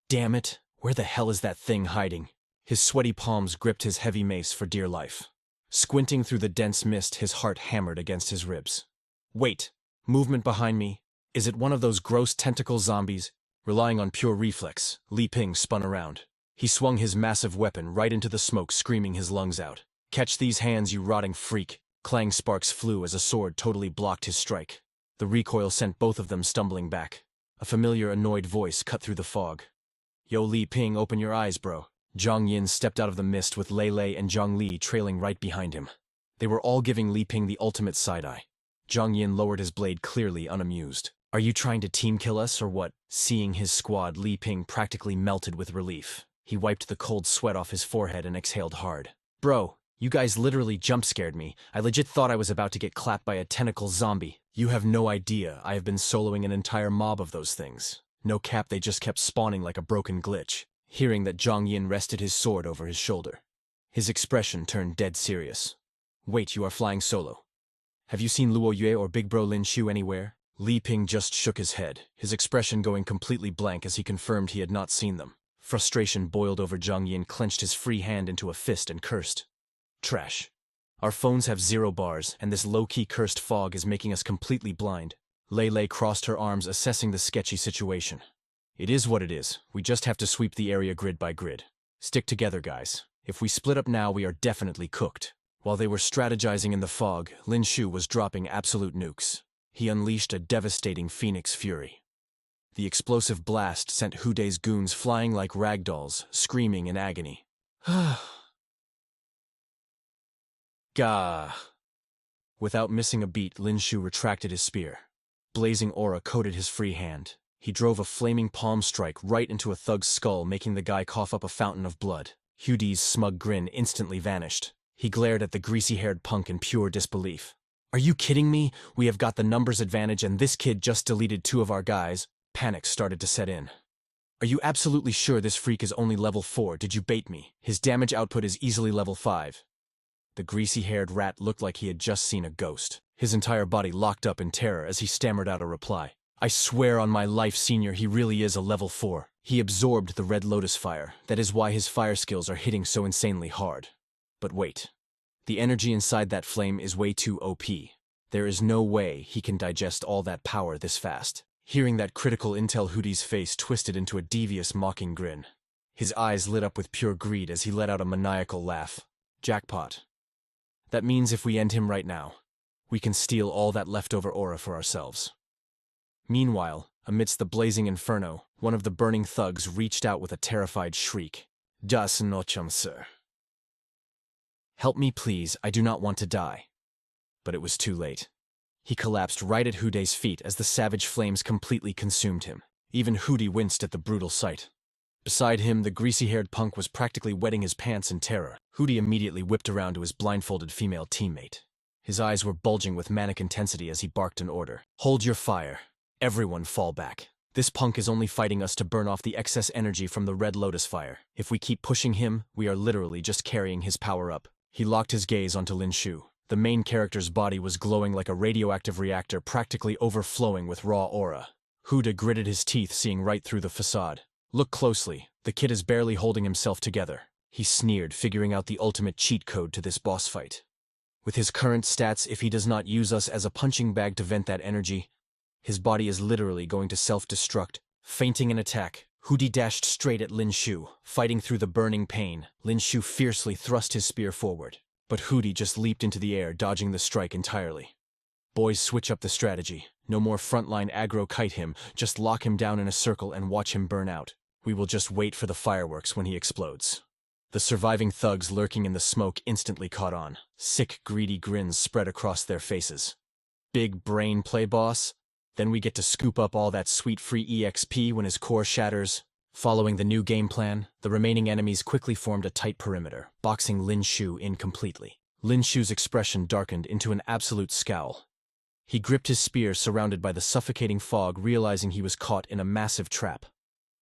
Damn it, where the hell is that thing hiding? His sweaty palms gripped his heavy mace for dear life. Squinting through the dense mist, his heart hammered against his ribs. Wait, movement behind me. Is it one of those gross tentacle zombies? Relying on pure reflex, Li Ping spun around. He swung his massive weapon right into the smoke, screaming his lungs out. Catch these hands, you rotting freak. Clang sparks flew as a sword totally blocked his strike. The recoil sent both of them stumbling back. A familiar, annoyed voice cut through the fog. Yo, Li Ping, open your eyes, bro. Zhang Yin stepped out of the mist with Lei Lei and Zhang Li trailing right behind him. They were all giving Li Ping the ultimate side-eye. Zhang Yin lowered his blade, clearly unamused. Are you trying to team kill us or what? Seeing his squad, Li Ping practically melted with relief. He wiped the cold sweat off his forehead and exhaled hard. Bro, you guys literally jump-scared me. I legit thought I was about to get clapped by a tentacle zombie. You have no idea. I have been soloing an entire mob of those things. No cap, they just kept spawning like a broken glitch. Hearing that, Zhang Yin rested his sword over his shoulder. His expression turned dead serious. Wait, you are flying solo. Have you seen Luo Yue or Big Bro Lin Xiu anywhere? Li Ping just shook his head, his expression going completely blank as he confirmed he had not seen them. Frustration boiled over. Zhang Yin clenched his free hand into a fist and cursed. Trash. Our phones have 0 bars, and this low-key cursed fog is making us completely blind. Lei Lei crossed her arms, assessing the sketchy situation. It is what it is. We just have to sweep the area grid by grid. Stick together, guys. If we split up now, we are definitely cooked. While they were strategizing in the fog, Lin Xiu was dropping absolute nukes. He unleashed a devastating phoenix fury. The explosive blast sent Houday's goons flying like ragdolls, screaming in agony. Gah. Without missing a beat, Lin Xiu retracted his spear. Blazing aura coated his free hand. He drove a flaming palm strike right into a thug's skull, making the guy cough up a fountain of blood. Hudi's smug grin instantly vanished. He glared at the greasy-haired punk in pure disbelief. "Are you kidding me? We have got the numbers advantage and this kid just deleted 2 of our guys." Panic started to set in. "Are you absolutely sure this freak is only level 4? Did you bait me? His damage output is easily level 5. The greasy-haired rat looked like he had just seen a ghost. His entire body locked up in terror as he stammered out a reply. "I swear on my life, senior, he really is a level 4. He absorbed the Red Lotus fire. That is why his fire skills are hitting so insanely hard. But wait. The energy inside that flame is way too OP. There is no way he can digest all that power this fast." Hearing that critical intel, Hudi's face twisted into a devious, mocking grin. His eyes lit up with pure greed as he let out a maniacal laugh. "Jackpot. That means if we end him right now, we can steal all that leftover aura for ourselves." Meanwhile, amidst the blazing inferno, one of the burning thugs reached out with a terrified shriek. "Das Nochem, sir. Help me, please, I do not want to die." But it was too late. He collapsed right at Hude's feet as the savage flames completely consumed him. Even Hude winced at the brutal sight. Beside him, the greasy-haired punk was practically wetting his pants in terror. Hude immediately whipped around to his blindfolded female teammate. His eyes were bulging with manic intensity as he barked an order. "Hold your fire. Everyone fall back. This punk is only fighting us to burn off the excess energy from the Red Lotus fire. If we keep pushing him, we are literally just carrying his power up." He locked his gaze onto Lin Xiu. The main character's body was glowing like a radioactive reactor, practically overflowing with raw aura. Hude gritted his teeth, seeing right through the facade. "Look closely. The kid is barely holding himself together." He sneered, figuring out the ultimate cheat code to this boss fight. With his current stats, if he does not use us as a punching bag to vent that energy, his body is literally going to self-destruct. Feinting an attack, Hude dashed straight at Lin Xiu. Fighting through the burning pain, Lin Xiu fiercely thrust his spear forward. But Hude just leaped into the air, dodging the strike entirely. "Boys, switch up the strategy. No more frontline aggro kite him, just lock him down in a circle and watch him burn out. We will just wait for the fireworks when he explodes." The surviving thugs lurking in the smoke instantly caught on. Sick, greedy grins spread across their faces. "Big brain play, boss? Then we get to scoop up all that sweet free EXP when his core shatters." Following the new game plan, the remaining enemies quickly formed a tight perimeter, boxing Lin Xiu in completely. Lin Xiu's expression darkened into an absolute scowl. He gripped his spear, surrounded by the suffocating fog, realizing he was caught in a massive trap.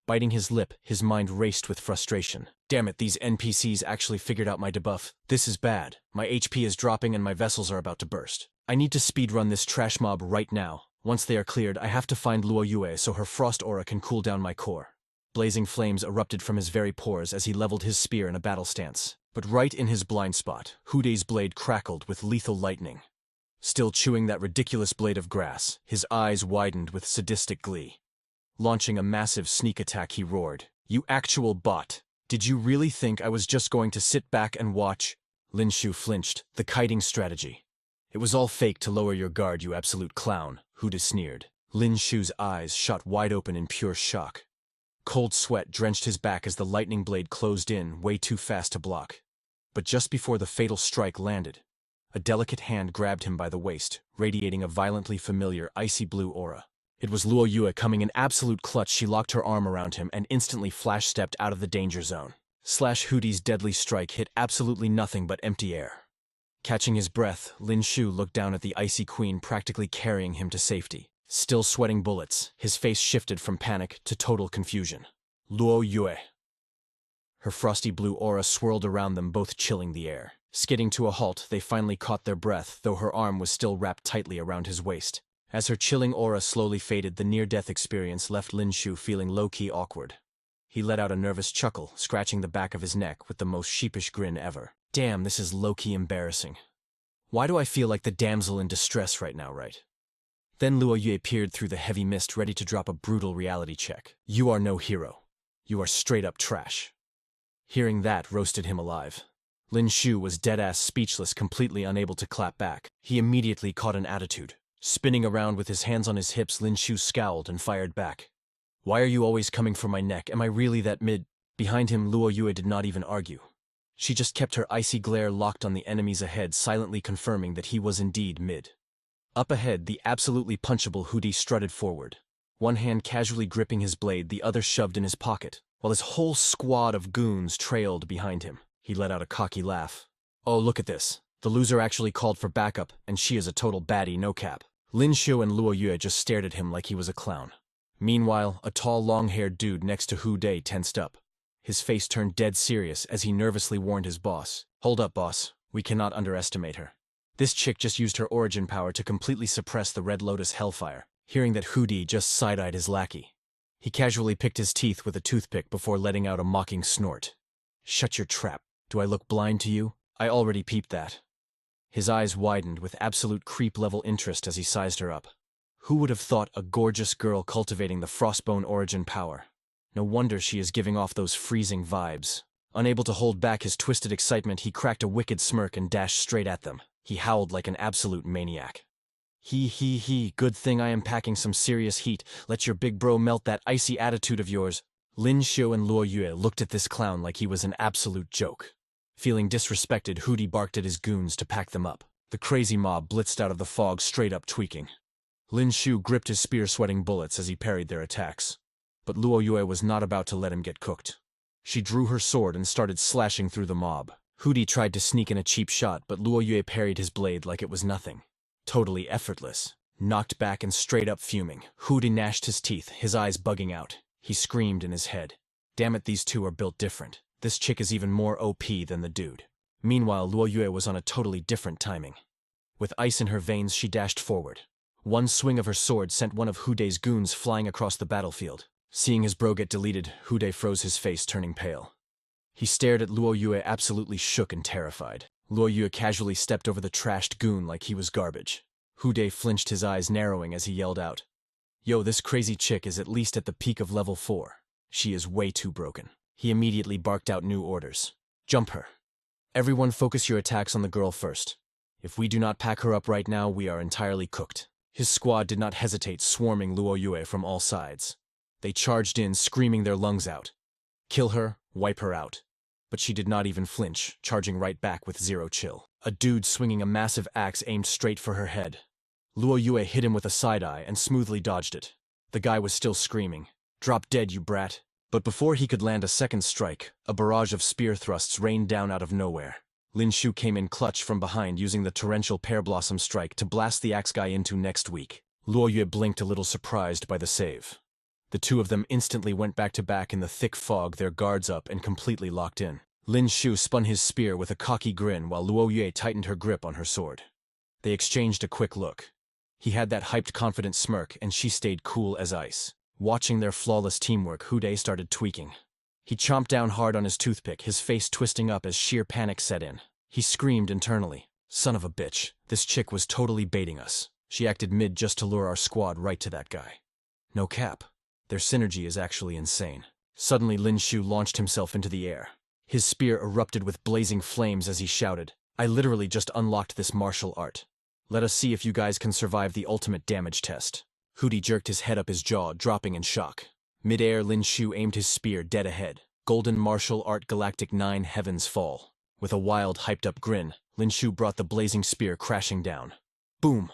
Biting his lip, his mind raced with frustration. "Damn it, these NPCs actually figured out my debuff. This is bad. My HP is dropping and my vessels are about to burst. I need to speedrun this trash mob right now. Once they are cleared, I have to find Luo Yue so her frost aura can cool down my core." Blazing flames erupted from his very pores as he leveled his spear in a battle stance. But right in his blind spot, Hude's blade crackled with lethal lightning. Still chewing that ridiculous blade of grass, his eyes widened with sadistic glee. Launching a massive sneak attack, he roared, "You actual bot! Did you really think I was just going to sit back and watch?" Lin Xiu flinched. "The kiting strategy. It was all fake to lower your guard, you absolute clown," Hude sneered. Lin Xiu's eyes shot wide open in pure shock. Cold sweat drenched his back as the lightning blade closed in, way too fast to block. But just before the fatal strike landed, a delicate hand grabbed him by the waist, radiating a violently familiar icy blue aura. It was Luo Yue coming in absolute clutch. She locked her arm around him and instantly flash-stepped out of the danger zone. Hude's deadly strike hit absolutely nothing but empty air. Catching his breath, Lin Xiu looked down at the icy queen, practically carrying him to safety. Still sweating bullets, his face shifted from panic to total confusion. "Luo Yue." Her frosty blue aura swirled around them, both chilling the air. Skidding to a halt, they finally caught their breath, though her arm was still wrapped tightly around his waist. As her chilling aura slowly faded, the near-death experience left Lin Xiu feeling low-key awkward. He let out a nervous chuckle, scratching the back of his neck with the most sheepish grin ever. "Damn, this is low-key embarrassing. Why do I feel like the damsel in distress right now, right?" Then Luo Yue peered through the heavy mist, ready to drop a brutal reality check. "You are no hero. You are straight-up trash." Hearing that roasted him alive. Lin Xiu was dead-ass speechless, completely unable to clap back. He immediately caught an attitude. Spinning around with his hands on his hips, Lin Xiu scowled and fired back. "Why are you always coming for my neck? Am I really that mid?" Behind him, Luo Yue did not even argue. She just kept her icy glare locked on the enemies ahead, silently confirming that he was indeed mid. Up ahead, the absolutely punchable Hudi strutted forward. One hand casually gripping his blade, the other shoved in his pocket, while his whole squad of goons trailed behind him. He let out a cocky laugh. Oh, look at this. The loser actually called for backup, and she is a total baddie, no cap. Lin Xiu and Luo Yue just stared at him like he was a clown. Meanwhile, a tall, long-haired dude next to Hu Dai tensed up. His face turned dead serious as he nervously warned his boss. Hold up, boss. We cannot underestimate her. This chick just used her origin power to completely suppress the Red Lotus hellfire. Hearing that, Hu Dai just side-eyed his lackey. He casually picked his teeth with a toothpick before letting out a mocking snort. Shut your trap. Do I look blind to you? I already peeped that. His eyes widened with absolute creep-level interest as he sized her up. Who would have thought a gorgeous girl cultivating the Frostbone origin power? No wonder she is giving off those freezing vibes. Unable to hold back his twisted excitement, he cracked a wicked smirk and dashed straight at them. He howled like an absolute maniac. He, good thing I am packing some serious heat. Let your big bro melt that icy attitude of yours. Lin Xiu and Luo Yue looked at this clown like he was an absolute joke. Feeling disrespected, Hudi barked at his goons to pack them up. The crazy mob blitzed out of the fog, straight up tweaking. Lin Xiu gripped his spear, sweating bullets as he parried their attacks. But Luo Yue was not about to let him get cooked. She drew her sword and started slashing through the mob. Hudi tried to sneak in a cheap shot, but Luo Yue parried his blade like it was nothing. Totally effortless. Knocked back and straight up fuming, Hudi gnashed his teeth, his eyes bugging out. He screamed in his head. Damn it, these two are built different. This chick is even more OP than the dude. Meanwhile, Luo Yue was on a totally different timing. With ice in her veins, she dashed forward. One swing of her sword sent one of Hu Dai's goons flying across the battlefield. Seeing his bro get deleted, Hu Dai froze his face, turning pale. He stared at Luo Yue, absolutely shook and terrified. Luo Yue casually stepped over the trashed goon like he was garbage. Hu Dai flinched, his eyes narrowing as he yelled out, "Yo, this crazy chick is at least at the peak of level 4. She is way too broken." He immediately barked out new orders. "Jump her. Everyone focus your attacks on the girl first. If we do not pack her up right now, we are entirely cooked." His squad did not hesitate, swarming Luo Yue from all sides. They charged in, screaming their lungs out. Kill her, wipe her out. But she did not even flinch, charging right back with zero chill. A dude swinging a massive axe aimed straight for her head. Luo Yue hit him with a side-eye and smoothly dodged it. The guy was still screaming, "Drop dead, you brat." But before he could land a second strike, a barrage of spear thrusts rained down out of nowhere. Lin Xiu came in clutch from behind, using the torrential pear blossom strike to blast the axe guy into next week. Luo Yue blinked, a little surprised by the save. The two of them instantly went back to back in the thick fog, their guards up and completely locked in. Lin Xiu spun his spear with a cocky grin while Luo Yue tightened her grip on her sword. They exchanged a quick look. He had that hyped, confident smirk, and she stayed cool as ice. Watching their flawless teamwork, Hu Dai started tweaking. He chomped down hard on his toothpick, his face twisting up as sheer panic set in. He screamed internally, "Son of a bitch, this chick was totally baiting us. She acted mid just to lure our squad right to that guy." No cap. Their synergy is actually insane. Suddenly, Lin Xiu launched himself into the air. His spear erupted with blazing flames as he shouted, "I literally just unlocked this martial art. Let us see if you guys can survive the ultimate damage test." Hudi jerked his head up, his jaw dropping in shock. Mid-air, Lin Xiu aimed his spear dead ahead. Golden martial art galactic 9 heavens fall. With a wild, hyped-up grin, Lin Xiu brought the blazing spear crashing down. Boom!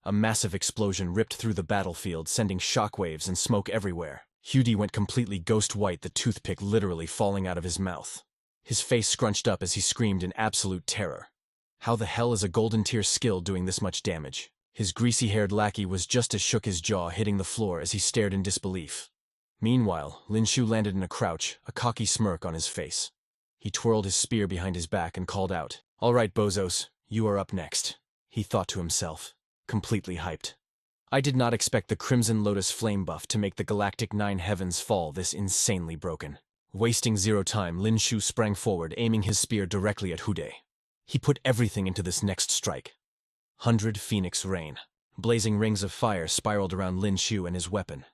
A massive explosion ripped through the battlefield, sending shockwaves and smoke everywhere. Hudi went completely ghost white, the toothpick literally falling out of his mouth. His face scrunched up as he screamed in absolute terror. How the hell is a golden tier skill doing this much damage? His greasy-haired lackey was just as shook, his jaw hitting the floor as he stared in disbelief. Meanwhile, Lin Xiu landed in a crouch, a cocky smirk on his face. He twirled his spear behind his back and called out, "All right, bozos, you are up next." He thought to himself, completely hyped. I did not expect the Crimson Lotus flame buff to make the galactic 9 heavens fall this insanely broken. Wasting zero time, Lin Xiu sprang forward, aiming his spear directly at Hu Dai. He put everything into this next strike. 100 Phoenix Rain. Blazing rings of fire spiraled around Lin Xiu and his weapon.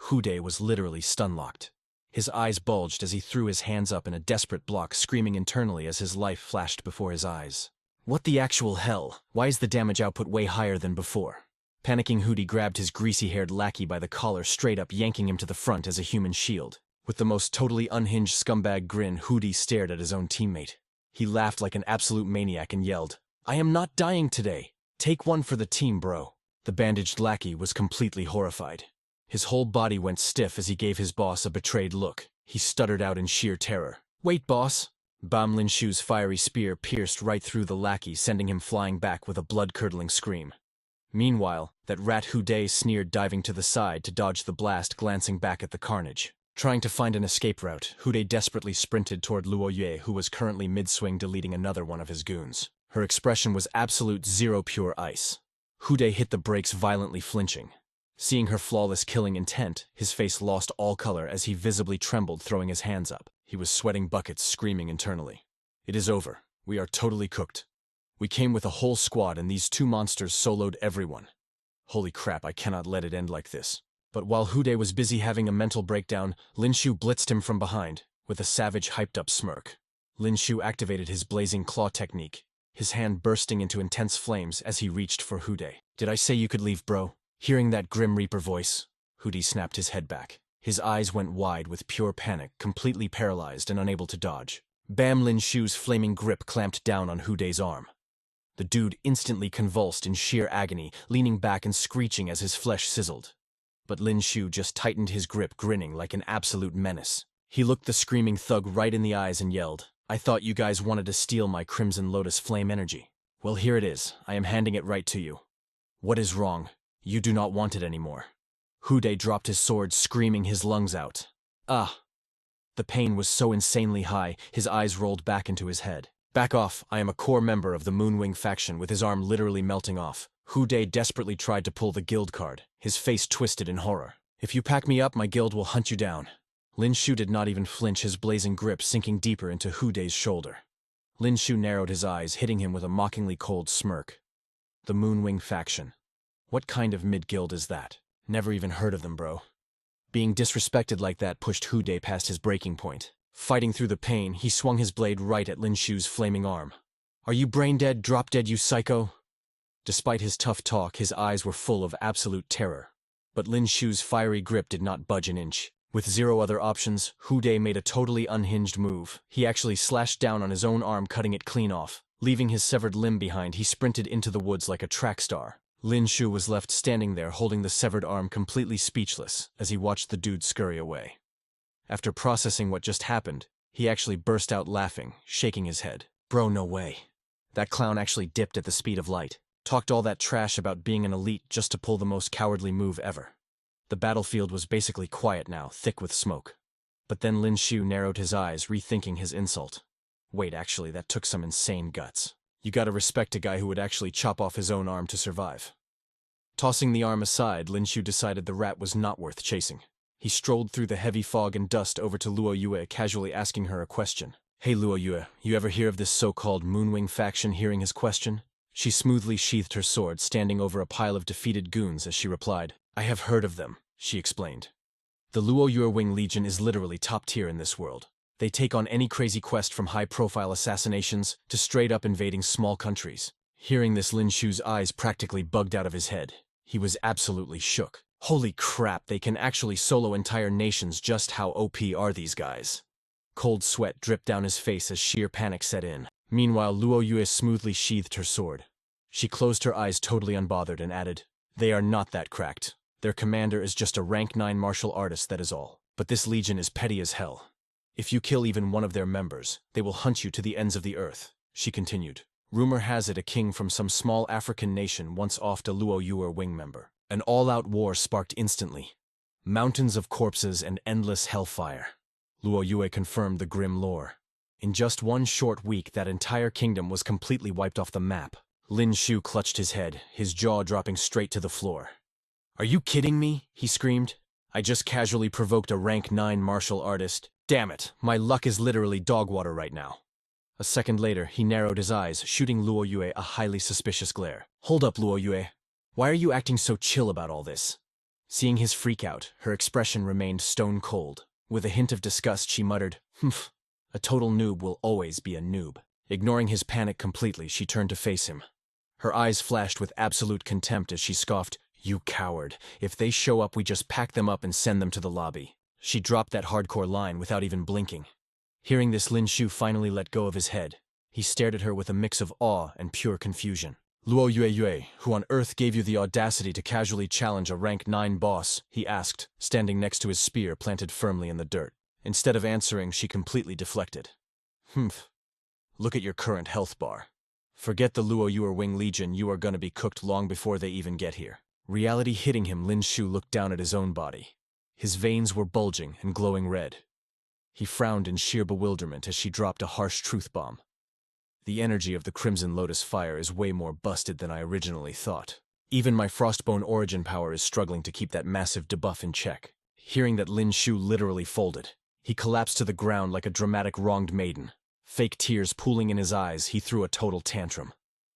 Hu Dai was literally stun-locked. His eyes bulged as he threw his hands up in a desperate block, screaming internally as his life flashed before his eyes. What the actual hell? Why is the damage output way higher than before? Panicking, Hudi grabbed his greasy-haired lackey by the collar, straight up yanking him to the front as a human shield. With the most totally unhinged scumbag grin, Hudi stared at his own teammate. He laughed like an absolute maniac and yelled, "I am not dying today. Take one for the team, bro." The bandaged lackey was completely horrified. His whole body went stiff as he gave his boss a betrayed look. He stuttered out in sheer terror, "Wait, boss." Lin Xiu's fiery spear pierced right through the lackey, sending him flying back with a blood-curdling scream. Meanwhile, that rat Hude sneered, diving to the side to dodge the blast, glancing back at the carnage. Trying to find an escape route, Hude desperately sprinted toward Luo Yue, who was currently mid-swing deleting another one of his goons. Her expression was absolute zero pure ice. Hude hit the brakes, violently flinching. Seeing her flawless killing intent, his face lost all color as he visibly trembled, throwing his hands up. He was sweating buckets, screaming internally. "It is over. We are totally cooked. We came with a whole squad and these two monsters soloed everyone. Holy crap, I cannot let it end like this." But while Hude was busy having a mental breakdown, Lin Xiu blitzed him from behind, with a savage, hyped-up smirk. Lin Xiu activated his blazing claw technique, his hand bursting into intense flames as he reached for Hude. "Did I say you could leave, bro?" Hearing that grim Reaper voice, Hude snapped his head back. His eyes went wide with pure panic, completely paralyzed and unable to dodge. Bam! Lin Xiu's flaming grip clamped down on Hude's arm. The dude instantly convulsed in sheer agony, leaning back and screeching as his flesh sizzled. But Lin Xiu just tightened his grip, grinning like an absolute menace. He looked the screaming thug right in the eyes and yelled, "I thought you guys wanted to steal my Crimson Lotus flame energy. Well, here it is. I am handing it right to you. What is wrong? You do not want it anymore." Hude dropped his sword, screaming his lungs out. "Ah!" The pain was so insanely high, his eyes rolled back into his head. "Back off, I am a core member of the Moonwing faction," with his arm literally melting off. Hude desperately tried to pull the guild card, his face twisted in horror. "If you pack me up, my guild will hunt you down." Lin Xiu did not even flinch, his blazing grip sinking deeper into Hude's shoulder. Lin Xiu narrowed his eyes, hitting him with a mockingly cold smirk. The Moonwing faction. What kind of mid-guild is that? Never even heard of them, bro. Being disrespected like that pushed Hude past his breaking point. Fighting through the pain, he swung his blade right at Lin Xiu's flaming arm. "Are you brain-dead, drop-dead, you psycho?" Despite his tough talk, his eyes were full of absolute terror. But Lin Xiu's fiery grip did not budge an inch. With zero other options, Hude made a totally unhinged move. He actually slashed down on his own arm, cutting it clean off. Leaving his severed limb behind, he sprinted into the woods like a track star. Lin Xiu was left standing there, holding the severed arm, completely speechless, as he watched the dude scurry away. After processing what just happened, he actually burst out laughing, shaking his head. "Bro, no way. That clown actually dipped at the speed of light. Talked all that trash about being an elite just to pull the most cowardly move ever." The battlefield was basically quiet now, thick with smoke. But then Lin Xiu narrowed his eyes, rethinking his insult. Wait, actually, that took some insane guts. You gotta respect a guy who would actually chop off his own arm to survive. Tossing the arm aside, Lin Xiu decided the rat was not worth chasing. He strolled through the heavy fog and dust over to Luo Yue, casually asking her a question. "Hey Luo Yue, you ever hear of this so-called Moonwing faction?" Hearing his question, she smoothly sheathed her sword, standing over a pile of defeated goons as she replied, "I have heard of them," she explained. "The Luo Yue Wing Legion is literally top tier in this world. They take on any crazy quest from high-profile assassinations to straight-up invading small countries." Hearing this, Lin Xiu's eyes practically bugged out of his head. He was absolutely shook. Holy crap, they can actually solo entire nations. Just how OP are these guys? Cold sweat dripped down his face as sheer panic set in. Meanwhile, Luo Yue smoothly sheathed her sword. She closed her eyes, totally unbothered, and added, "They are not that cracked. Their commander is just a rank 9 martial artist, that is all. But this legion is petty as hell. If you kill even one of their members, they will hunt you to the ends of the earth," she continued. Rumor has it a king from some small African nation once offed a Luo Yue wing member. An all-out war sparked instantly. Mountains of corpses and endless hellfire. Luo Yue confirmed the grim lore. In just one short week, that entire kingdom was completely wiped off the map. Lin Xiu clutched his head, his jaw dropping straight to the floor. "Are you kidding me?" he screamed. "I just casually provoked a rank 9 martial artist. Damn it, my luck is literally dog water right now." A second later, he narrowed his eyes, shooting Luo Yue a highly suspicious glare. "Hold up, Luo Yue. Why are you acting so chill about all this?" Seeing his freak out, her expression remained stone cold. With a hint of disgust, she muttered, "Humph, a total noob will always be a noob." Ignoring his panic completely, she turned to face him. Her eyes flashed with absolute contempt as she scoffed, "You coward. If they show up, we just pack them up and send them to the lobby." She dropped that hardcore line without even blinking. Hearing this, Lin Xiu finally let go of his head. He stared at her with a mix of awe and pure confusion. Luo Yue, who on earth gave you the audacity to casually challenge a rank 9 boss? He asked, standing next to his spear planted firmly in the dirt. Instead of answering, she completely deflected. Humph. Look at your current health bar. Forget the Luo Yue Wing Legion, you are gonna be cooked long before they even get here. Reality hitting him, Lin Xiu looked down at his own body. His veins were bulging and glowing red. He frowned in sheer bewilderment as she dropped a harsh truth bomb. The energy of the Crimson Lotus fire is way more busted than I originally thought. Even my Frostbone origin power is struggling to keep that massive debuff in check. Hearing that, Lin Xiu literally folded. He collapsed to the ground like a dramatic wronged maiden. Fake tears pooling in his eyes, he threw a total tantrum.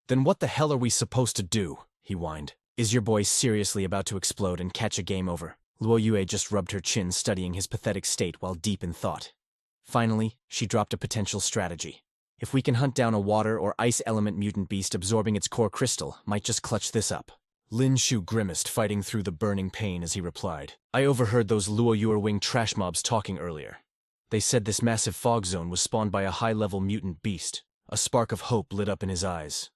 Then what the hell are we supposed to do? He whined. Is your boy seriously about to explode and catch a game over? Luo Yue just rubbed her chin, studying his pathetic state while deep in thought. Finally, she dropped a potential strategy. If we can hunt down a water or ice element mutant beast absorbing its core crystal, might just clutch this up. Lin Xiu grimaced, fighting through the burning pain as he replied. I overheard those Luo Yue Wing trash mobs talking earlier. They said this massive fog zone was spawned by a high-level mutant beast. A spark of hope lit up in his eyes.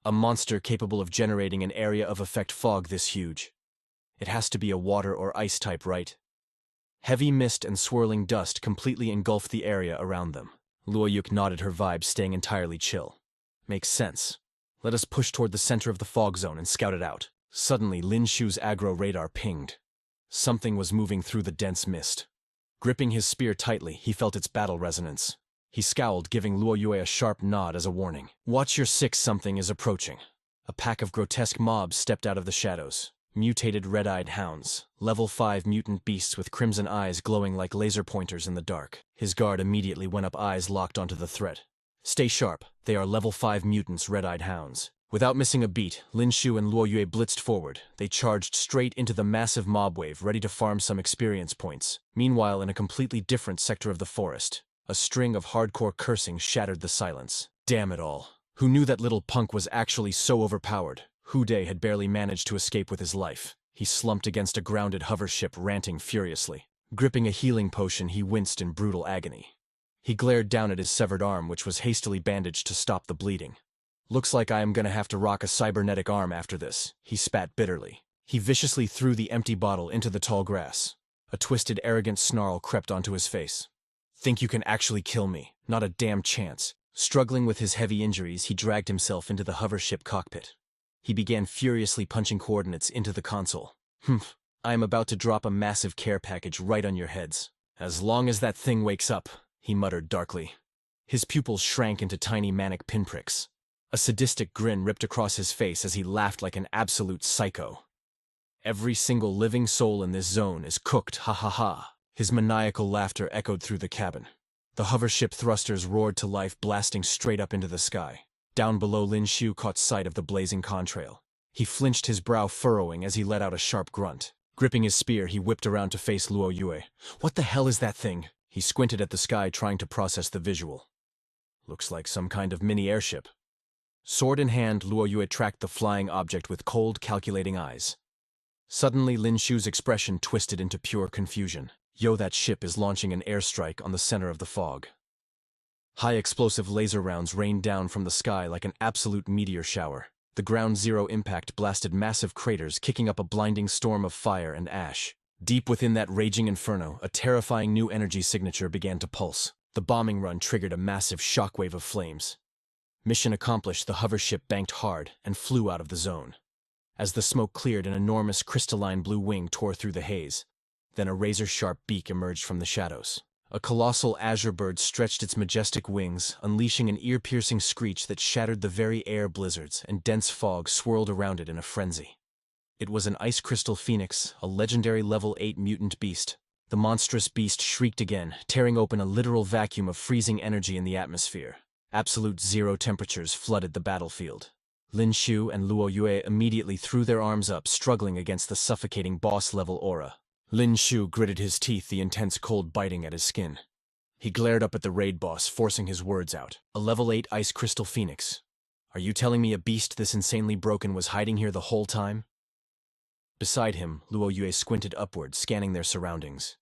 A monster capable of generating an area of effect fog this huge. It has to be a water or ice type, right? Heavy mist and swirling dust completely engulfed the area around them. Luo Yue nodded, her vibe staying entirely chill. Makes sense. Let us push toward the center of the fog zone and scout it out. Suddenly, Lin Xiu's aggro radar pinged. Something was moving through the dense mist. Gripping his spear tightly, he felt its battle resonance. He scowled, giving Luo Yue a sharp nod as a warning. Watch your six, something is approaching. A pack of grotesque mobs stepped out of the shadows. Mutated red-eyed hounds, level 5 mutant beasts with crimson eyes glowing like laser pointers in the dark. His guard immediately went up, eyes locked onto the threat. Stay sharp, they are level 5 mutants, red-eyed hounds. Without missing a beat, Lin Xiu and Luo Yue blitzed forward. They charged straight into the massive mob wave, ready to farm some experience points. Meanwhile, in a completely different sector of the forest, a string of hardcore cursing shattered the silence. Damn it all. Who knew that little punk was actually so overpowered? Hude had barely managed to escape with his life. He slumped against a grounded hover ship, ranting furiously. Gripping a healing potion, he winced in brutal agony. He glared down at his severed arm, which was hastily bandaged to stop the bleeding. Looks like I am gonna have to rock a cybernetic arm after this, he spat bitterly. He viciously threw the empty bottle into the tall grass. A twisted, arrogant snarl crept onto his face. Think you can actually kill me? Not a damn chance. Struggling with his heavy injuries, he dragged himself into the hover ship cockpit. He began furiously punching coordinates into the console. Humph, I am about to drop a massive care package right on your heads. As long as that thing wakes up, he muttered darkly. His pupils shrank into tiny manic pinpricks. A sadistic grin ripped across his face as he laughed like an absolute psycho. Every single living soul in this zone is cooked, ha ha ha. His maniacal laughter echoed through the cabin. The hover ship thrusters roared to life, blasting straight up into the sky. Down below, Lin Xiu caught sight of the blazing contrail. He flinched, his brow furrowing as he let out a sharp grunt. Gripping his spear, he whipped around to face Luo Yue. What the hell is that thing? He squinted at the sky, trying to process the visual. Looks like some kind of mini airship. Sword in hand, Luo Yue tracked the flying object with cold, calculating eyes. Suddenly, Lin Xiu's expression twisted into pure confusion. Yo, that ship is launching an airstrike on the center of the fog. High explosive laser rounds rained down from the sky like an absolute meteor shower. The ground zero impact blasted massive craters, kicking up a blinding storm of fire and ash. Deep within that raging inferno, a terrifying new energy signature began to pulse. The bombing run triggered a massive shockwave of flames. Mission accomplished, the hover ship banked hard and flew out of the zone. As the smoke cleared, an enormous crystalline blue wing tore through the haze. Then a razor-sharp beak emerged from the shadows. A colossal azure bird stretched its majestic wings, unleashing an ear-piercing screech that shattered the very air. Blizzards and dense fog swirled around it in a frenzy. It was an ice crystal phoenix, a legendary level 8 mutant beast. The monstrous beast shrieked again, tearing open a literal vacuum of freezing energy in the atmosphere. Absolute zero temperatures flooded the battlefield. Lin Xiu and Luo Yue immediately threw their arms up, struggling against the suffocating boss-level aura. Lin Xiu gritted his teeth, the intense cold biting at his skin. He glared up at the raid boss, forcing his words out. A level 8 ice crystal phoenix. Are you telling me a beast this insanely broken was hiding here the whole time? Beside him, Luo Yue squinted upward, scanning their surroundings.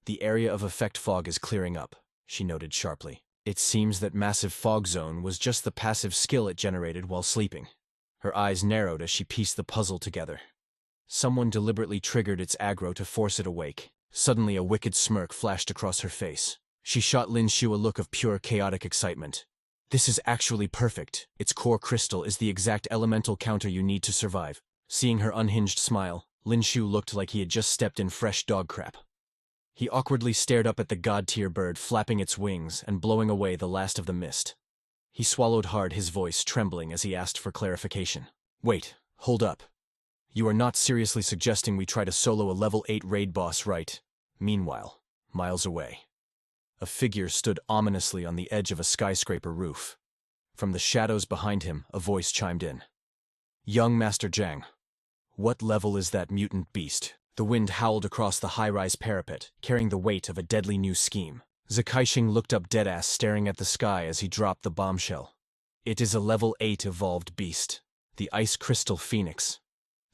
The area of effect fog is clearing up, she noted sharply. It seems that Massive Fog Zone was just the passive skill it generated while sleeping. Her eyes narrowed as she pieced the puzzle together. Someone deliberately triggered its aggro to force it awake. Suddenly a wicked smirk flashed across her face. She shot Lin Xiu a look of pure chaotic excitement. This is actually perfect. Its core crystal is the exact elemental counter you need to survive. Seeing her unhinged smile, Lin Xiu looked like he had just stepped in fresh dog crap. He awkwardly stared up at the god-tier bird flapping its wings and blowing away the last of the mist. He swallowed hard, his voice trembling as he asked for clarification. Wait, hold up. You are not seriously suggesting we try to solo a level 8 raid boss, right? Meanwhile, miles away, a figure stood ominously on the edge of a skyscraper roof. From the shadows behind him, a voice chimed in. Young Master Zhang. What level is that mutant beast? The wind howled across the high-rise parapet, carrying the weight of a deadly new scheme. Zikaixing looked up deadass, staring at the sky as he dropped the bombshell. It is a level 8 evolved beast, the Ice Crystal Phoenix.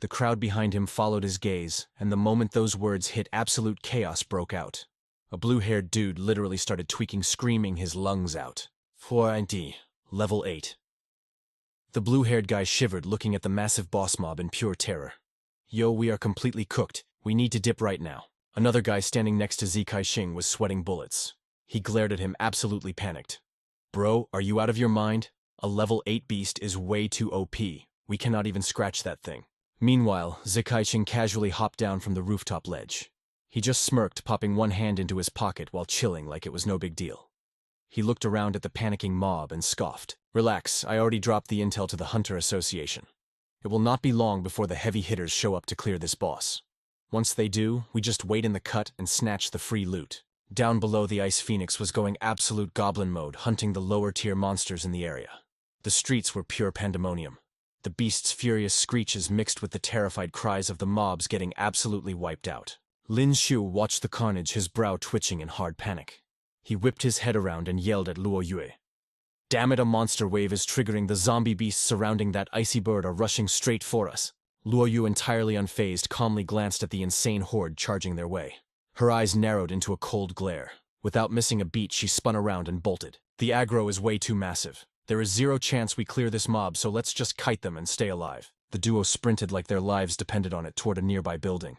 The crowd behind him followed his gaze, and the moment those words hit, absolute chaos broke out. A blue-haired dude literally started tweaking, screaming his lungs out. 490, level 8. The blue-haired guy shivered, looking at the massive boss mob in pure terror. Yo, we are completely cooked. We need to dip right now. Another guy standing next to Zikaixing was sweating bullets. He glared at him, absolutely panicked. Bro, are you out of your mind? A level 8 beast is way too OP. We cannot even scratch that thing. Meanwhile, Zikaixing casually hopped down from the rooftop ledge. He just smirked, popping one hand into his pocket while chilling like it was no big deal. He looked around at the panicking mob and scoffed. Relax, I already dropped the intel to the Hunter Association. It will not be long before the heavy hitters show up to clear this boss. Once they do, we just wait in the cut and snatch the free loot. Down below, the Ice Phoenix was going absolute goblin mode, hunting the lower-tier monsters in the area. The streets were pure pandemonium. The beast's furious screeches mixed with the terrified cries of the mobs getting absolutely wiped out. Lin Xiu watched the carnage, his brow twitching in hard panic. He whipped his head around and yelled at Luo Yue. Damn it, a monster wave is triggering. The zombie beasts surrounding that icy bird are rushing straight for us. Luo Yue, entirely unfazed, calmly glanced at the insane horde charging their way. Her eyes narrowed into a cold glare. Without missing a beat, she spun around and bolted. The aggro is way too massive. There is zero chance we clear this mob, so let's just kite them and stay alive. The duo sprinted like their lives depended on it toward a nearby building.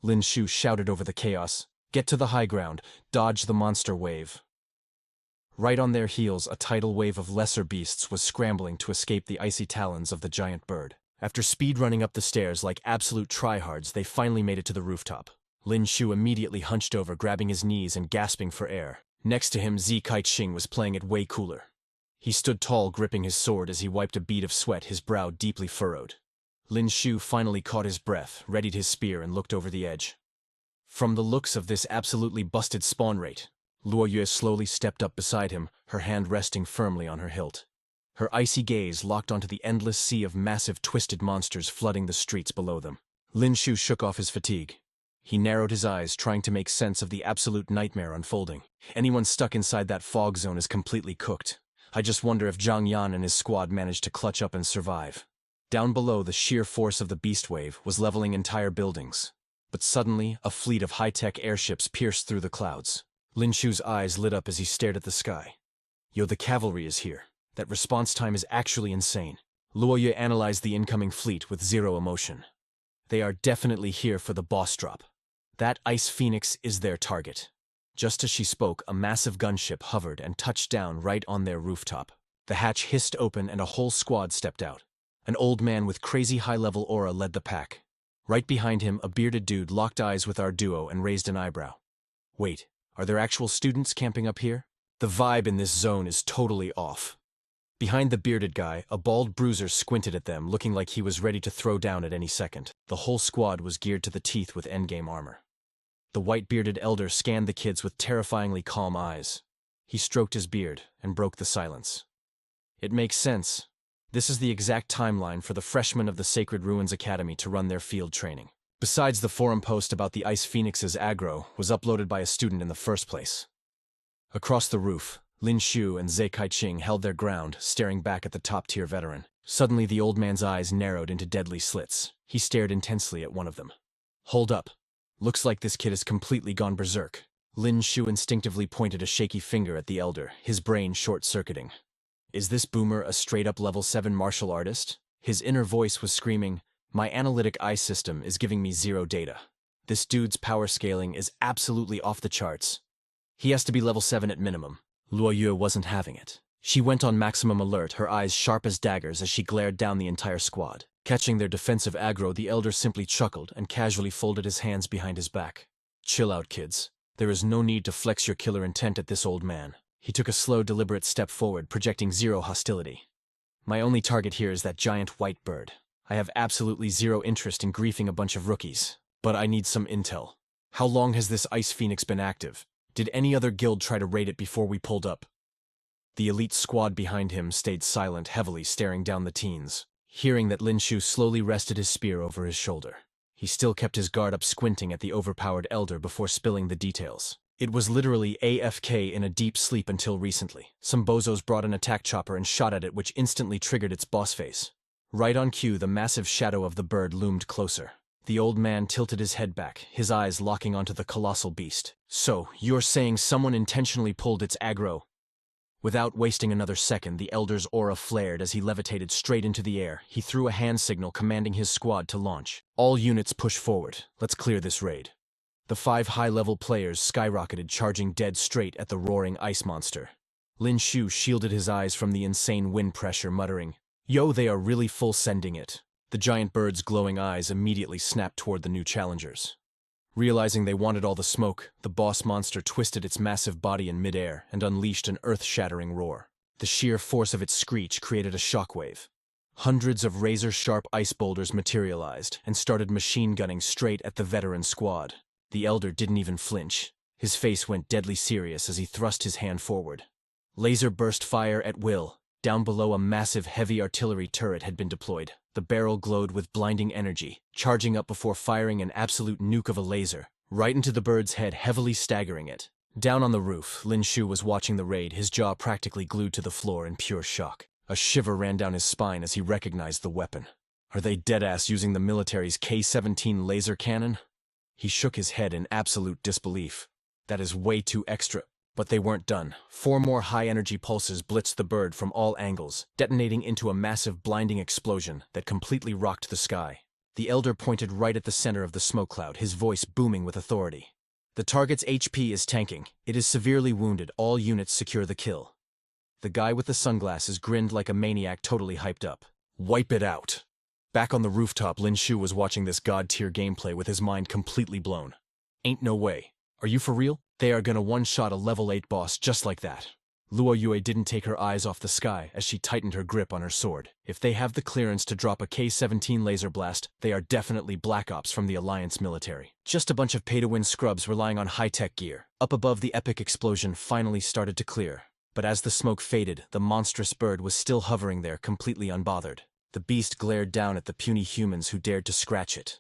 Lin Xiu shouted over the chaos. Get to the high ground. Dodge the monster wave. Right on their heels, a tidal wave of lesser beasts was scrambling to escape the icy talons of the giant bird. After speed running up the stairs like absolute tryhards, they finally made it to the rooftop. Lin Xiu immediately hunched over, grabbing his knees and gasping for air. Next to him, Zikaixing was playing it way cooler. He stood tall, gripping his sword as he wiped a bead of sweat, his brow deeply furrowed. Lin Xiu finally caught his breath, readied his spear, and looked over the edge. From the looks of this absolutely busted spawn rate, Luo Yue slowly stepped up beside him, her hand resting firmly on her hilt. Her icy gaze locked onto the endless sea of massive twisted monsters flooding the streets below them. Lin Xiu shook off his fatigue. He narrowed his eyes, trying to make sense of the absolute nightmare unfolding. Anyone stuck inside that fog zone is completely cooked. I just wonder if Zhang Yan and his squad managed to clutch up and survive. Down below, the sheer force of the beast wave was leveling entire buildings. But suddenly, a fleet of high-tech airships pierced through the clouds. Lin Xiu's eyes lit up as he stared at the sky. Yo, the cavalry is here. That response time is actually insane. Luo Yue analyzed the incoming fleet with zero emotion. They are definitely here for the boss drop. That Ice Phoenix is their target. Just as she spoke, a massive gunship hovered and touched down right on their rooftop. The hatch hissed open and a whole squad stepped out. An old man with crazy high-level aura led the pack. Right behind him, a bearded dude locked eyes with our duo and raised an eyebrow. Wait, are there actual students camping up here? The vibe in this zone is totally off. Behind the bearded guy, a bald bruiser squinted at them, looking like he was ready to throw down at any second. The whole squad was geared to the teeth with endgame armor. The white-bearded elder scanned the kids with terrifyingly calm eyes. He stroked his beard and broke the silence. It makes sense. This is the exact timeline for the freshmen of the Sacred Ruins Academy to run their field training. Besides, the forum post about the Ice Phoenix's aggro was uploaded by a student in the first place. Across the roof, Lin Xiu and Zikaixing held their ground, staring back at the top-tier veteran. Suddenly, the old man's eyes narrowed into deadly slits. He stared intensely at one of them. Hold up. Looks like this kid has completely gone berserk. Lin Xiu instinctively pointed a shaky finger at the elder, his brain short-circuiting. Is this boomer a straight-up level 7 martial artist? His inner voice was screaming, my analytic eye system is giving me zero data. This dude's power scaling is absolutely off the charts. He has to be level 7 at minimum. Luo Yue wasn't having it. She went on maximum alert, her eyes sharp as daggers as she glared down the entire squad. Catching their defensive aggro, the elder simply chuckled and casually folded his hands behind his back. Chill out, kids. There is no need to flex your killer intent at this old man. He took a slow, deliberate step forward, projecting zero hostility. My only target here is that giant white bird. I have absolutely zero interest in griefing a bunch of rookies, but I need some intel. How long has this Ice Phoenix been active? Did any other guild try to raid it before we pulled up? The elite squad behind him stayed silent, heavily staring down the teens. Hearing that Lin Xiu slowly rested his spear over his shoulder. He still kept his guard up, squinting at the overpowered elder before spilling the details. It was literally AFK in a deep sleep until recently. Some bozos brought an attack chopper and shot at it, which instantly triggered its boss face. Right on cue, the massive shadow of the bird loomed closer. The old man tilted his head back, his eyes locking onto the colossal beast. So, you're saying someone intentionally pulled its aggro? Without wasting another second, the elder's aura flared as he levitated straight into the air. He threw a hand signal commanding his squad to launch. All units push forward. Let's clear this raid. The 5 high-level players skyrocketed, charging dead straight at the roaring ice monster. Lin Xiu shielded his eyes from the insane wind pressure, muttering, "Yo, they are really full sending it." The giant bird's glowing eyes immediately snapped toward the new challengers. Realizing they wanted all the smoke, the boss monster twisted its massive body in midair and unleashed an earth-shattering roar. The sheer force of its screech created a shockwave. Hundreds of razor-sharp ice boulders materialized and started machine gunning straight at the veteran squad. The elder didn't even flinch. His face went deadly serious as he thrust his hand forward. Laser burst fire at will. Down below, a massive heavy artillery turret had been deployed. The barrel glowed with blinding energy, charging up before firing an absolute nuke of a laser, right into the bird's head, heavily staggering it. Down on the roof, Lin Xiu was watching the raid, his jaw practically glued to the floor in pure shock. A shiver ran down his spine as he recognized the weapon. Are they deadass using the military's K-17 laser cannon? He shook his head in absolute disbelief. That is way too extra. But they weren't done. 4 more high-energy pulses blitzed the bird from all angles, detonating into a massive blinding explosion that completely rocked the sky. The elder pointed right at the center of the smoke cloud, his voice booming with authority. The target's HP is tanking. It is severely wounded. All units secure the kill. The guy with the sunglasses grinned like a maniac, totally hyped up. Wipe it out. Back on the rooftop, Lin Xiu was watching this god-tier gameplay with his mind completely blown. Ain't no way. Are you for real? They are gonna one-shot a level 8 boss just like that. Luo Yue didn't take her eyes off the sky as she tightened her grip on her sword. If they have the clearance to drop a K-17 laser blast, they are definitely Black Ops from the Alliance military. Just a bunch of pay-to-win scrubs relying on high-tech gear. Up above, the epic explosion finally started to clear. But as the smoke faded, the monstrous bird was still hovering there, completely unbothered. The beast glared down at the puny humans who dared to scratch it.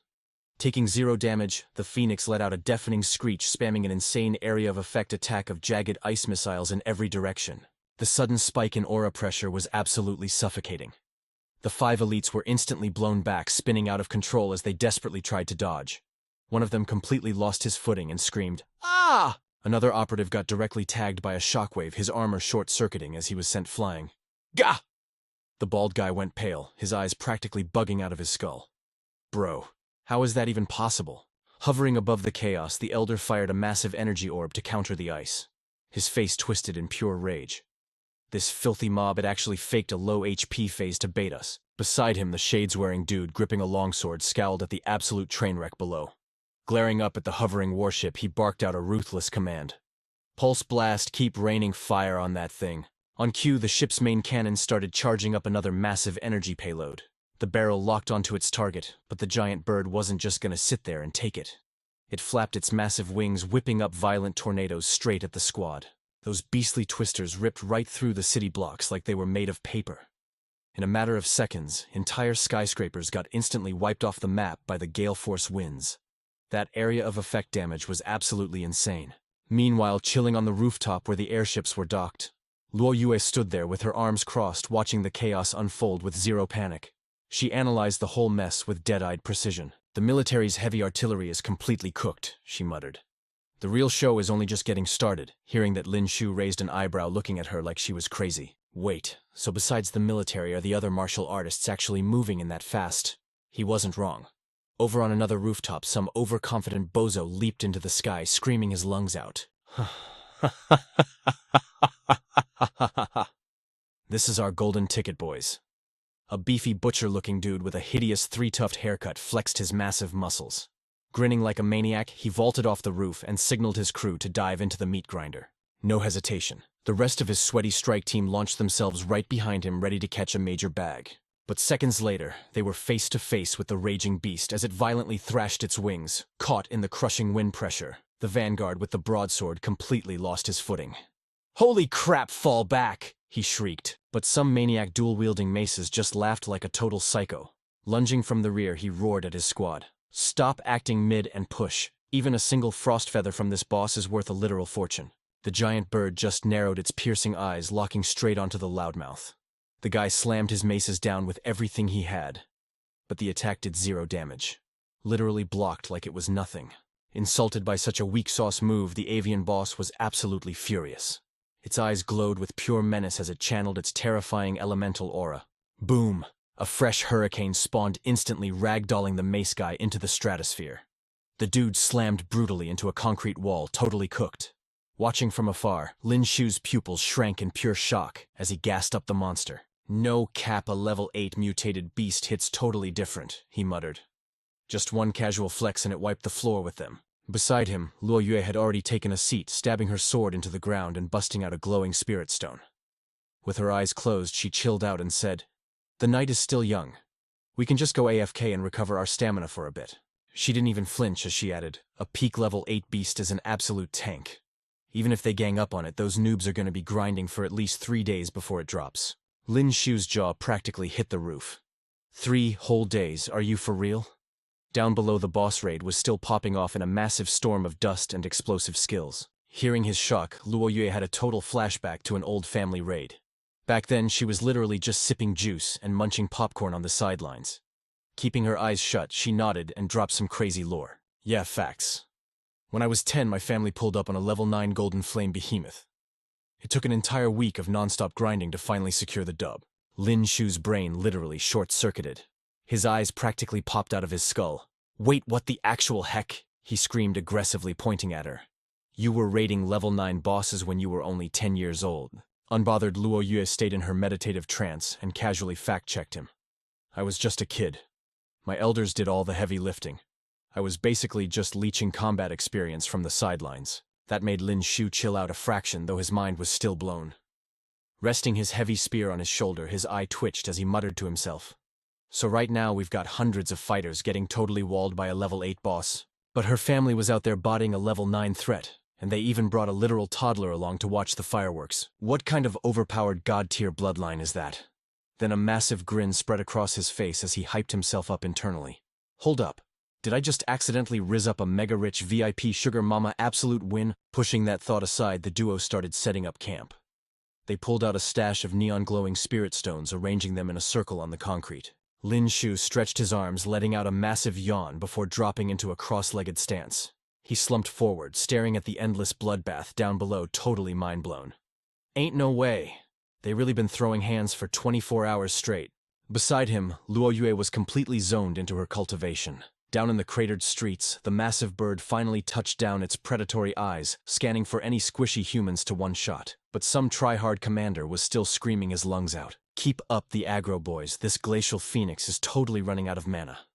Taking 0 damage, the Phoenix let out a deafening screech, spamming an insane area of effect attack of jagged ice missiles in every direction. The sudden spike in aura pressure was absolutely suffocating. The 5 elites were instantly blown back, spinning out of control as they desperately tried to dodge. One of them completely lost his footing and screamed, "Ah!" Another operative got directly tagged by a shockwave, his armor short-circuiting as he was sent flying. Gah! The bald guy went pale, his eyes practically bugging out of his skull. Bro. How is that even possible? Hovering above the chaos, the elder fired a massive energy orb to counter the ice. His face twisted in pure rage. This filthy mob had actually faked a low HP phase to bait us. Beside him, the shades-wearing dude gripping a longsword scowled at the absolute train wreck below. Glaring up at the hovering warship, he barked out a ruthless command. Pulse blast, keep raining fire on that thing. On cue, the ship's main cannon started charging up another massive energy payload. The barrel locked onto its target, but the giant bird wasn't just gonna sit there and take it. It flapped its massive wings, whipping up violent tornadoes straight at the squad. Those beastly twisters ripped right through the city blocks like they were made of paper. In a matter of seconds, entire skyscrapers got instantly wiped off the map by the gale force winds. That area of effect damage was absolutely insane. Meanwhile, chilling on the rooftop where the airships were docked, Luo Yue stood there with her arms crossed, watching the chaos unfold with zero panic. She analyzed the whole mess with dead-eyed precision. The military's heavy artillery is completely cooked, she muttered. The real show is only just getting started. Hearing that, Lin Xiu raised an eyebrow, looking at her like she was crazy. Wait, so besides the military, are the other martial artists actually moving in that fast? He wasn't wrong. Over on another rooftop, some overconfident bozo leaped into the sky, screaming his lungs out. This is our golden ticket, boys. A beefy butcher-looking dude with a hideous three-tuft haircut flexed his massive muscles. Grinning like a maniac, he vaulted off the roof and signaled his crew to dive into the meat grinder. No hesitation. The rest of his sweaty strike team launched themselves right behind him, ready to catch a major bag. But seconds later, they were face to face with the raging beast as it violently thrashed its wings, caught in the crushing wind pressure. The vanguard with the broadsword completely lost his footing. "Holy crap, fall back!" he shrieked. But some maniac dual-wielding maces just laughed like a total psycho. Lunging from the rear, he roared at his squad. "Stop acting mid and push. Even a single frost feather from this boss is worth a literal fortune." The giant bird just narrowed its piercing eyes, locking straight onto the loudmouth. The guy slammed his maces down with everything he had, but the attack did 0 damage. Literally blocked like it was nothing. Insulted by such a weak-sauce move, the avian boss was absolutely furious. Its eyes glowed with pure menace as it channeled its terrifying elemental aura. Boom! A fresh hurricane spawned, instantly ragdolling the mace guy into the stratosphere. The dude slammed brutally into a concrete wall, totally cooked. Watching from afar, Lin Xiu's pupils shrank in pure shock as he gassed up the monster. "No cap, a level 8 mutated beast hits totally different," he muttered. Just one casual flex and it wiped the floor with them. Beside him, Luo Yue had already taken a seat, stabbing her sword into the ground and busting out a glowing spirit stone. With her eyes closed, she chilled out and said, "The night is still young. We can just go AFK and recover our stamina for a bit." She didn't even flinch as she added, "A peak level 8 beast is an absolute tank. Even if they gang up on it, those noobs are going to be grinding for at least 3 days before it drops." Lin Xiu's jaw practically hit the roof. 3 whole days, are you for real? Down below, the boss raid was still popping off in a massive storm of dust and explosive skills. Hearing his shock, Luo Yue had a total flashback to an old family raid. Back then, she was literally just sipping juice and munching popcorn on the sidelines. Keeping her eyes shut, she nodded and dropped some crazy lore. "Yeah, facts. When I was 10, my family pulled up on a level 9 golden flame behemoth. It took an entire week of non-stop grinding to finally secure the dub." Lin Xiu's brain literally short-circuited. His eyes practically popped out of his skull. "Wait, what the actual heck?" he screamed aggressively, pointing at her. "You were raiding level 9 bosses when you were only 10 years old." Unbothered, Luo Yue stayed in her meditative trance and casually fact-checked him. "I was just a kid. My elders did all the heavy lifting. I was basically just leeching combat experience from the sidelines." That made Lin Xiu chill out a fraction, though his mind was still blown. Resting his heavy spear on his shoulder, his eye twitched as he muttered to himself. "So right now we've got hundreds of fighters getting totally walled by a level 8 boss. But her family was out there botting a level 9 threat, and they even brought a literal toddler along to watch the fireworks. What kind of overpowered god-tier bloodline is that?" Then a massive grin spread across his face as he hyped himself up internally. "Hold up. Did I just accidentally rizz up a mega-rich VIP sugar mama absolute win?" Pushing that thought aside, the duo started setting up camp. They pulled out a stash of neon-glowing spirit stones, arranging them in a circle on the concrete. Lin Xiu stretched his arms, letting out a massive yawn before dropping into a cross-legged stance. He slumped forward, staring at the endless bloodbath down below, totally mind-blown. Ain't no way. They really been throwing hands for 24 hours straight. Beside him, Luo Yue was completely zoned into her cultivation. Down in the cratered streets, the massive bird finally touched down its predatory eyes, scanning for any squishy humans to one-shot. But some try-hard commander was still screaming his lungs out. "Keep up the aggro, boys. This glacial phoenix is totally running out of mana."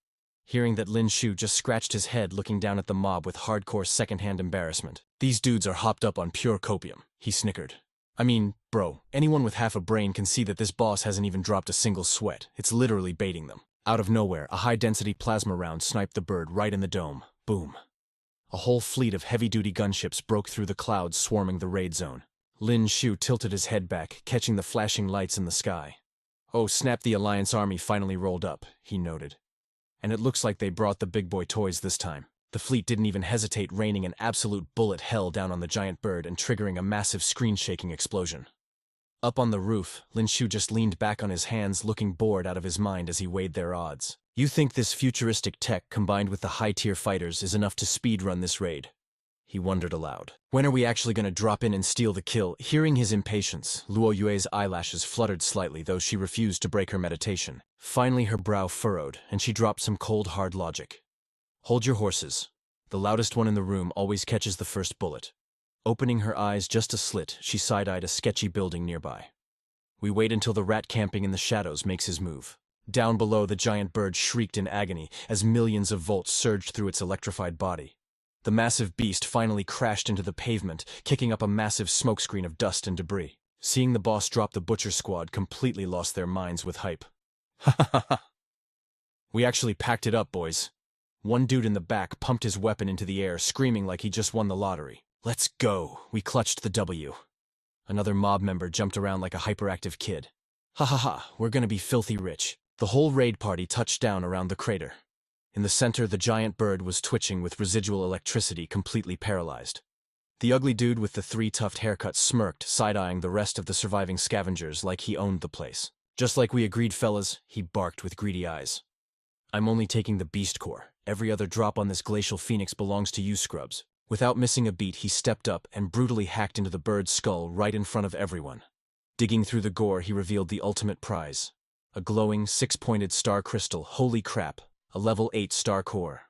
Hearing that, Lin Xiu just scratched his head, looking down at the mob with hardcore secondhand embarrassment. "These dudes are hopped up on pure copium," he snickered. "I mean, bro, anyone with half a brain can see that this boss hasn't even dropped a single sweat. It's literally baiting them." Out of nowhere, a high-density plasma round sniped the bird right in the dome. Boom. A whole fleet of heavy-duty gunships broke through the clouds swarming the raid zone. Lin Xiu tilted his head back, catching the flashing lights in the sky. "Oh snap, the Alliance army finally rolled up," he noted. "And it looks like they brought the big boy toys this time." The fleet didn't even hesitate, raining an absolute bullet hell down on the giant bird and triggering a massive screen-shaking explosion. Up on the roof, Lin Xiu just leaned back on his hands, looking bored out of his mind as he weighed their odds. "You think this futuristic tech combined with the high-tier fighters is enough to speedrun this raid?" he wondered aloud. When are we actually going to drop in and steal the kill? Hearing his impatience, Luo Yue's eyelashes fluttered slightly, though she refused to break her meditation. Finally her brow furrowed, and she dropped some cold, hard logic. Hold your horses. The loudest one in the room always catches the first bullet. Opening her eyes just a slit, she side-eyed a sketchy building nearby. We wait until the rat camping in the shadows makes his move. Down below, the giant bird shrieked in agony as millions of volts surged through its electrified body. The massive beast finally crashed into the pavement, kicking up a massive smokescreen of dust and debris. Seeing the boss drop, the butcher squad completely lost their minds with hype. Ha ha ha ha! We actually packed it up, boys. One dude in the back pumped his weapon into the air, screaming like he just won the lottery. Let's go! We clutched the W. Another mob member jumped around like a hyperactive kid. Ha ha ha, we're gonna be filthy rich. The whole raid party touched down around the crater. In the center, the giant bird was twitching with residual electricity, completely paralyzed. The ugly dude with the 3-tuft haircut smirked, side-eyeing the rest of the surviving scavengers like he owned the place. Just like we agreed, fellas, he barked with greedy eyes. I'm only taking the beast core. Every other drop on this glacial phoenix belongs to you scrubs. Without missing a beat, he stepped up and brutally hacked into the bird's skull right in front of everyone. Digging through the gore, he revealed the ultimate prize. A glowing, 6-pointed star crystal. Holy crap, a level 8 star core.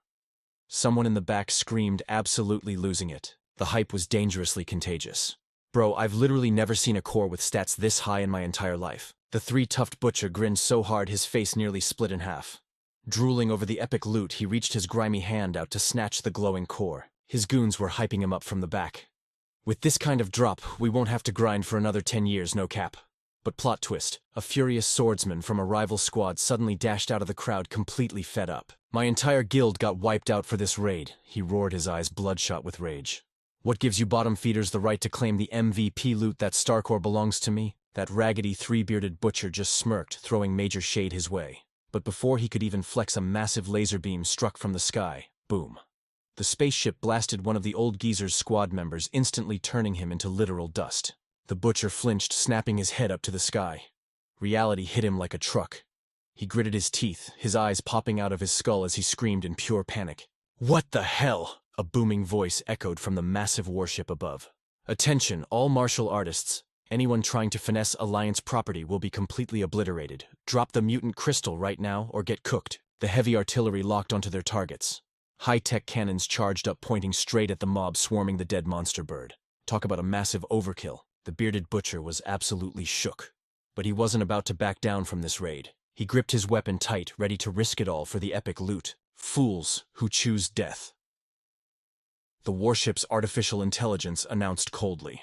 Someone in the back screamed, absolutely losing it. The hype was dangerously contagious. Bro, I've literally never seen a core with stats this high in my entire life. The 3-tuft butcher grinned so hard his face nearly split in half. Drooling over the epic loot, he reached his grimy hand out to snatch the glowing core. His goons were hyping him up from the back. With this kind of drop, we won't have to grind for another 10 years, no cap. But plot twist, a furious swordsman from a rival squad suddenly dashed out of the crowd, completely fed up. My entire guild got wiped out for this raid, he roared, his eyes bloodshot with rage. What gives you bottom feeders the right to claim the MVP loot? That starcore belongs to me? That raggedy 3-bearded butcher just smirked, throwing major shade his way. But before he could even flex, a massive laser beam struck from the sky. Boom. The spaceship blasted one of the old geezer's squad members, instantly turning him into literal dust. The butcher flinched, snapping his head up to the sky. Reality hit him like a truck. He gritted his teeth, his eyes popping out of his skull as he screamed in pure panic. What the hell? A booming voice echoed from the massive warship above. Attention, all martial artists. Anyone trying to finesse Alliance property will be completely obliterated. Drop the mutant crystal right now or get cooked. The heavy artillery locked onto their targets. High-tech cannons charged up, pointing straight at the mob swarming the dead monster bird. Talk about a massive overkill. The bearded butcher was absolutely shook. But he wasn't about to back down from this raid. He gripped his weapon tight, ready to risk it all for the epic loot. Fools who choose death. The warship's artificial intelligence announced coldly.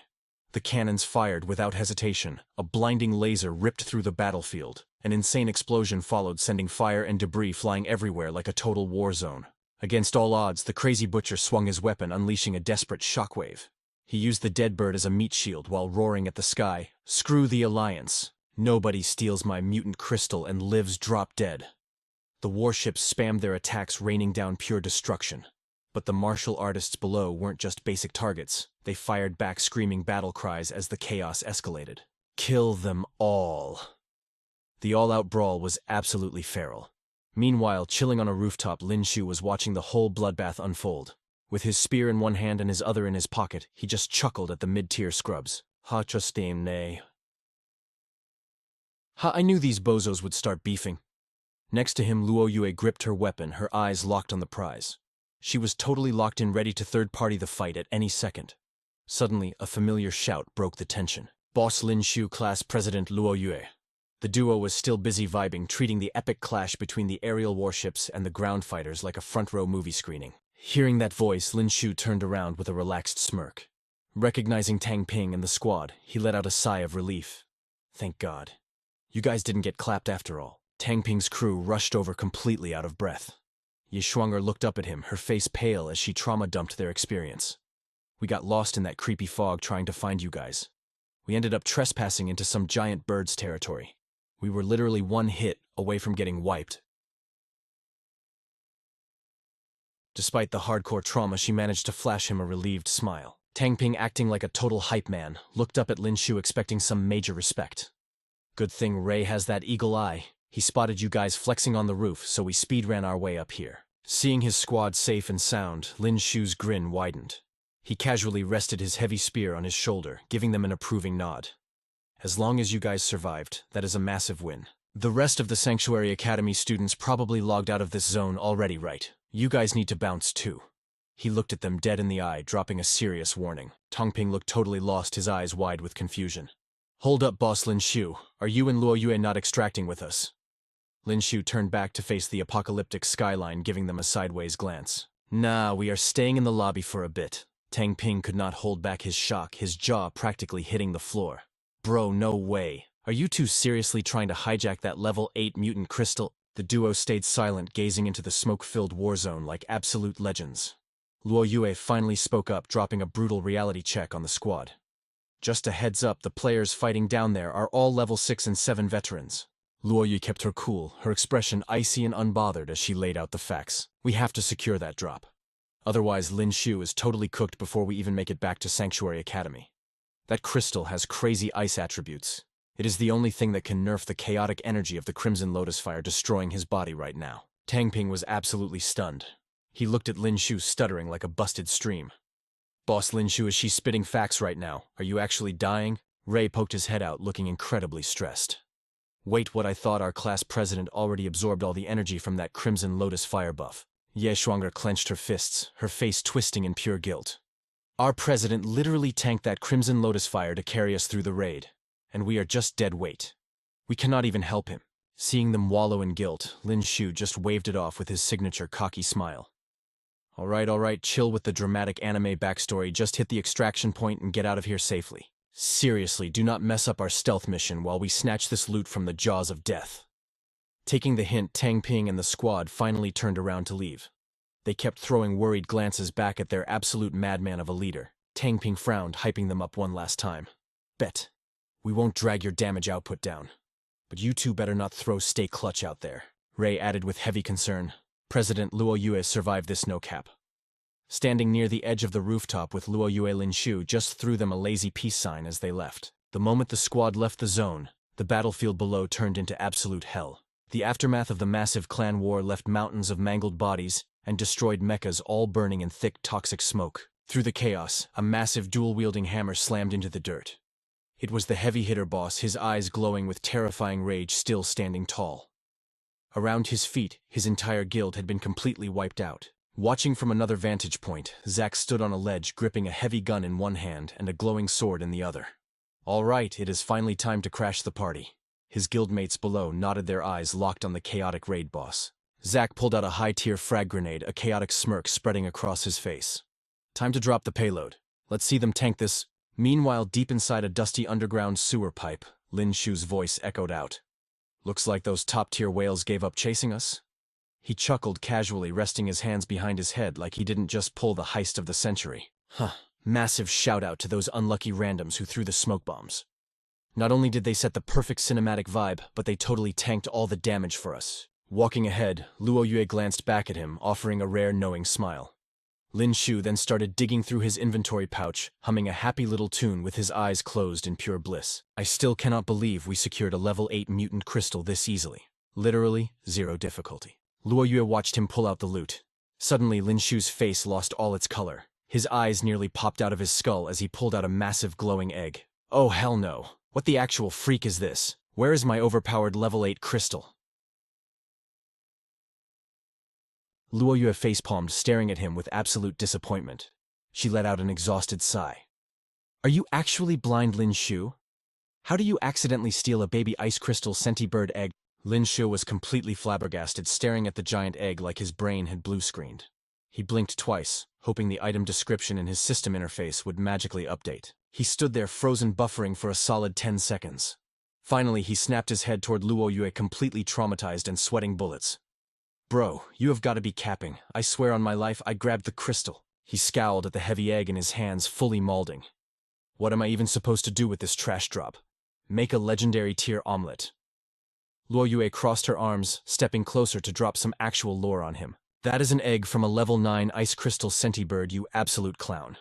The cannons fired without hesitation. A blinding laser ripped through the battlefield. An insane explosion followed, sending fire and debris flying everywhere like a total war zone. Against all odds, the crazy butcher swung his weapon, unleashing a desperate shockwave. He used the dead bird as a meat shield while roaring at the sky. Screw the Alliance. Nobody steals my mutant crystal and lives drop dead. The warships spammed their attacks, raining down pure destruction. But the martial artists below weren't just basic targets. They fired back, screaming battle cries as the chaos escalated. Kill them all. The all-out brawl was absolutely feral. Meanwhile, chilling on a rooftop, Lin Xiu was watching the whole bloodbath unfold. With his spear in one hand and his other in his pocket, he just chuckled at the mid-tier scrubs. Ha, trustim nay. Ha, I knew these bozos would start beefing. Next to him, Luo Yue gripped her weapon, her eyes locked on the prize. She was totally locked in, ready to third-party the fight at any second. Suddenly, a familiar shout broke the tension. Boss Lin Xiu, Class President Luo Yue. The duo was still busy vibing, treating the epic clash between the aerial warships and the ground fighters like a front-row movie screening. Hearing that voice, Lin Xiu turned around with a relaxed smirk. Recognizing Tang Ping and the squad, he let out a sigh of relief. Thank God. You guys didn't get clapped after all. Tang Ping's crew rushed over, completely out of breath. Ye Shuanger looked up at him, her face pale as she trauma-dumped their experience. We got lost in that creepy fog trying to find you guys. We ended up trespassing into some giant bird's territory. We were literally one hit away from getting wiped. Despite the hardcore trauma, she managed to flash him a relieved smile. Tang Ping, acting like a total hype man, looked up at Lin Xiu expecting some major respect. Good thing Ray has that eagle eye. He spotted you guys flexing on the roof, so we speed ran our way up here. Seeing his squad safe and sound, Lin Xiu's grin widened. He casually rested his heavy spear on his shoulder, giving them an approving nod. As long as you guys survived, that is a massive win. The rest of the Sanctuary Academy students probably logged out of this zone already, right? You guys need to bounce too. He looked at them dead in the eye, dropping a serious warning. Tongping looked totally lost, his eyes wide with confusion. Hold up, boss Lin Xiu. Are you and Luo Yue not extracting with us? Lin Xiu turned back to face the apocalyptic skyline, giving them a sideways glance. Nah, we are staying in the lobby for a bit. Tang Ping could not hold back his shock, his jaw practically hitting the floor. Bro, no way. Are you two seriously trying to hijack that level 8 mutant crystal? The duo stayed silent, gazing into the smoke-filled war zone like absolute legends. Luo Yue finally spoke up, dropping a brutal reality check on the squad. Just a heads up, the players fighting down there are all level 6 and 7 veterans. Luo Yue kept her cool, her expression icy and unbothered as she laid out the facts. We have to secure that drop. Otherwise, Lin Xiu is totally cooked before we even make it back to Sanctuary Academy. That crystal has crazy ice attributes. It is the only thing that can nerf the chaotic energy of the Crimson Lotus Fire destroying his body right now. Tang Ping was absolutely stunned. He looked at Lin Xiu stuttering like a busted stream. Boss Lin Xiu, is she spitting facts right now? Are you actually dying? Ray poked his head out, looking incredibly stressed. Wait, what? I thought our class president already absorbed all the energy from that Crimson Lotus Fire buff. Ye Shuang'er clenched her fists, her face twisting in pure guilt. Our president literally tanked that Crimson Lotus Fire to carry us through the raid, and we are just dead weight. We cannot even help him. Seeing them wallow in guilt, Lin Xiu just waved it off with his signature cocky smile. All right, chill with the dramatic anime backstory, just hit the extraction point and get out of here safely. Seriously, do not mess up our stealth mission while we snatch this loot from the jaws of death. Taking the hint, Tang Ping and the squad finally turned around to leave. They kept throwing worried glances back at their absolute madman of a leader. Tang Ping frowned, hyping them up one last time. Bet. We won't drag your damage output down. But you two better not stay clutch out there. Ray added with heavy concern. President Luo Yue survived this no cap. Standing near the edge of the rooftop with Luo Yue, Lin Xiu just threw them a lazy peace sign as they left. The moment the squad left the zone, the battlefield below turned into absolute hell. The aftermath of the massive clan war left mountains of mangled bodies and destroyed mechas all burning in thick toxic smoke. Through the chaos, a massive dual-wielding hammer slammed into the dirt. It was the heavy hitter boss, his eyes glowing with terrifying rage, still standing tall. Around his feet, his entire guild had been completely wiped out. Watching from another vantage point, Zack stood on a ledge, gripping a heavy gun in one hand and a glowing sword in the other. All right, it is finally time to crash the party. His guildmates below nodded, their eyes locked on the chaotic raid boss. Zack pulled out a high-tier frag grenade, a chaotic smirk spreading across his face. Time to drop the payload. Let's see them tank this. Meanwhile, deep inside a dusty underground sewer pipe, Lin Xiu's voice echoed out. Looks like those top-tier whales gave up chasing us. He chuckled casually, resting his hands behind his head like he didn't just pull the heist of the century. Massive shout-out to those unlucky randoms who threw the smoke bombs. Not only did they set the perfect cinematic vibe, but they totally tanked all the damage for us. Walking ahead, Luo Yue glanced back at him, offering a rare knowing smile. Lin Xiu then started digging through his inventory pouch, humming a happy little tune with his eyes closed in pure bliss. I still cannot believe we secured a level 8 mutant crystal this easily. Literally, zero difficulty. Luo Yue watched him pull out the loot. Suddenly, Lin Xiu's face lost all its color. His eyes nearly popped out of his skull as he pulled out a massive glowing egg. Oh hell no. What the actual freak is this? Where is my overpowered level 8 crystal? Luo Yue facepalmed, staring at him with absolute disappointment. She let out an exhausted sigh. Are you actually blind, Lin Xiu? How do you accidentally steal a baby ice crystal centibird egg? Lin Xiu was completely flabbergasted, staring at the giant egg like his brain had blue-screened. He blinked twice, hoping the item description in his system interface would magically update. He stood there frozen, buffering for a solid 10 seconds. Finally, he snapped his head toward Luo Yue, completely traumatized and sweating bullets. Bro, you have got to be capping. I swear on my life I grabbed the crystal. He scowled at the heavy egg in his hands, fully molding. What am I even supposed to do with this trash drop? Make a legendary tier omelet. Luo Yue crossed her arms, stepping closer to drop some actual lore on him. That is an egg from a level 9 ice crystal centibird, you absolute clown.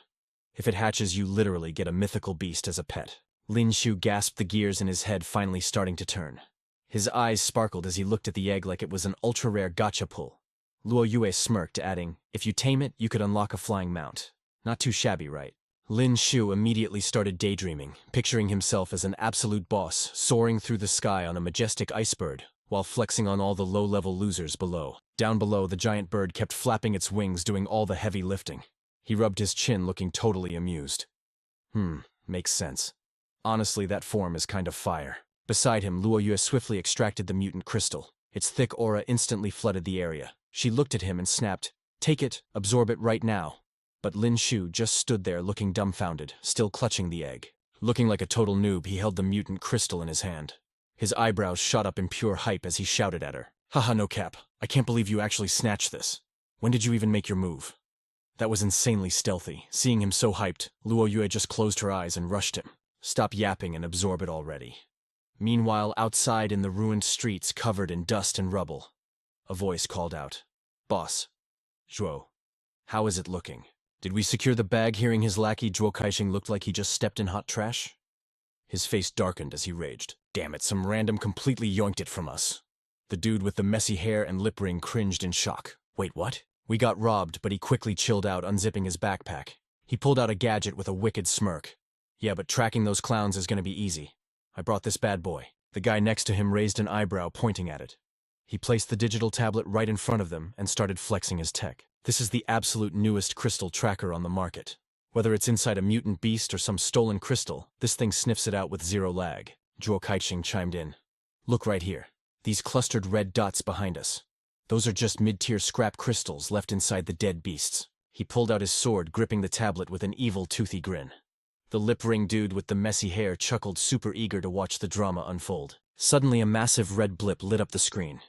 If it hatches, you literally get a mythical beast as a pet. Lin Xiu gasped, the gears in his head finally starting to turn. His eyes sparkled as he looked at the egg like it was an ultra-rare gacha pull. Luo Yue smirked, adding, if you tame it, you could unlock a flying mount. Not too shabby, right? Lin Xiu immediately started daydreaming, picturing himself as an absolute boss, soaring through the sky on a majestic icebird, while flexing on all the low-level losers below. Down below, the giant bird kept flapping its wings, doing all the heavy lifting. He rubbed his chin, looking totally amused. Makes sense. Honestly, that form is kind of fire. Beside him, Luo Yue swiftly extracted the mutant crystal. Its thick aura instantly flooded the area. She looked at him and snapped, "Take it, absorb it right now." But Lin Xiu just stood there looking dumbfounded, still clutching the egg. Looking like a total noob, he held the mutant crystal in his hand. His eyebrows shot up in pure hype as he shouted at her. "Haha, no cap. I can't believe you actually snatched this. When did you even make your move?" That was insanely stealthy. Seeing him so hyped, Luo Yue just closed her eyes and rushed him. "Stop yapping and absorb it already." Meanwhile, outside in the ruined streets covered in dust and rubble, a voice called out, "Boss, Zhuo, how is it looking? Did we secure the bag?" Hearing his lackey, Zhuo Kaixing looked like he just stepped in hot trash. His face darkened as he raged. "Damn it, some random completely yoinked it from us." The dude with the messy hair and lip ring cringed in shock. "Wait, what?" "We got robbed," but he quickly chilled out, unzipping his backpack. He pulled out a gadget with a wicked smirk. "Yeah, but tracking those clowns is gonna be easy. I brought this bad boy." The guy next to him raised an eyebrow, pointing at it. He placed the digital tablet right in front of them and started flexing his tech. "This is the absolute newest crystal tracker on the market. Whether it's inside a mutant beast or some stolen crystal, this thing sniffs it out with zero lag." Zhuo Kaixing chimed in. "Look right here. These clustered red dots behind us. Those are just mid-tier scrap crystals left inside the dead beasts." He pulled out his sword, gripping the tablet with an evil, toothy grin. The lip-ring dude with the messy hair chuckled, super eager to watch the drama unfold. Suddenly, a massive red blip lit up the screen.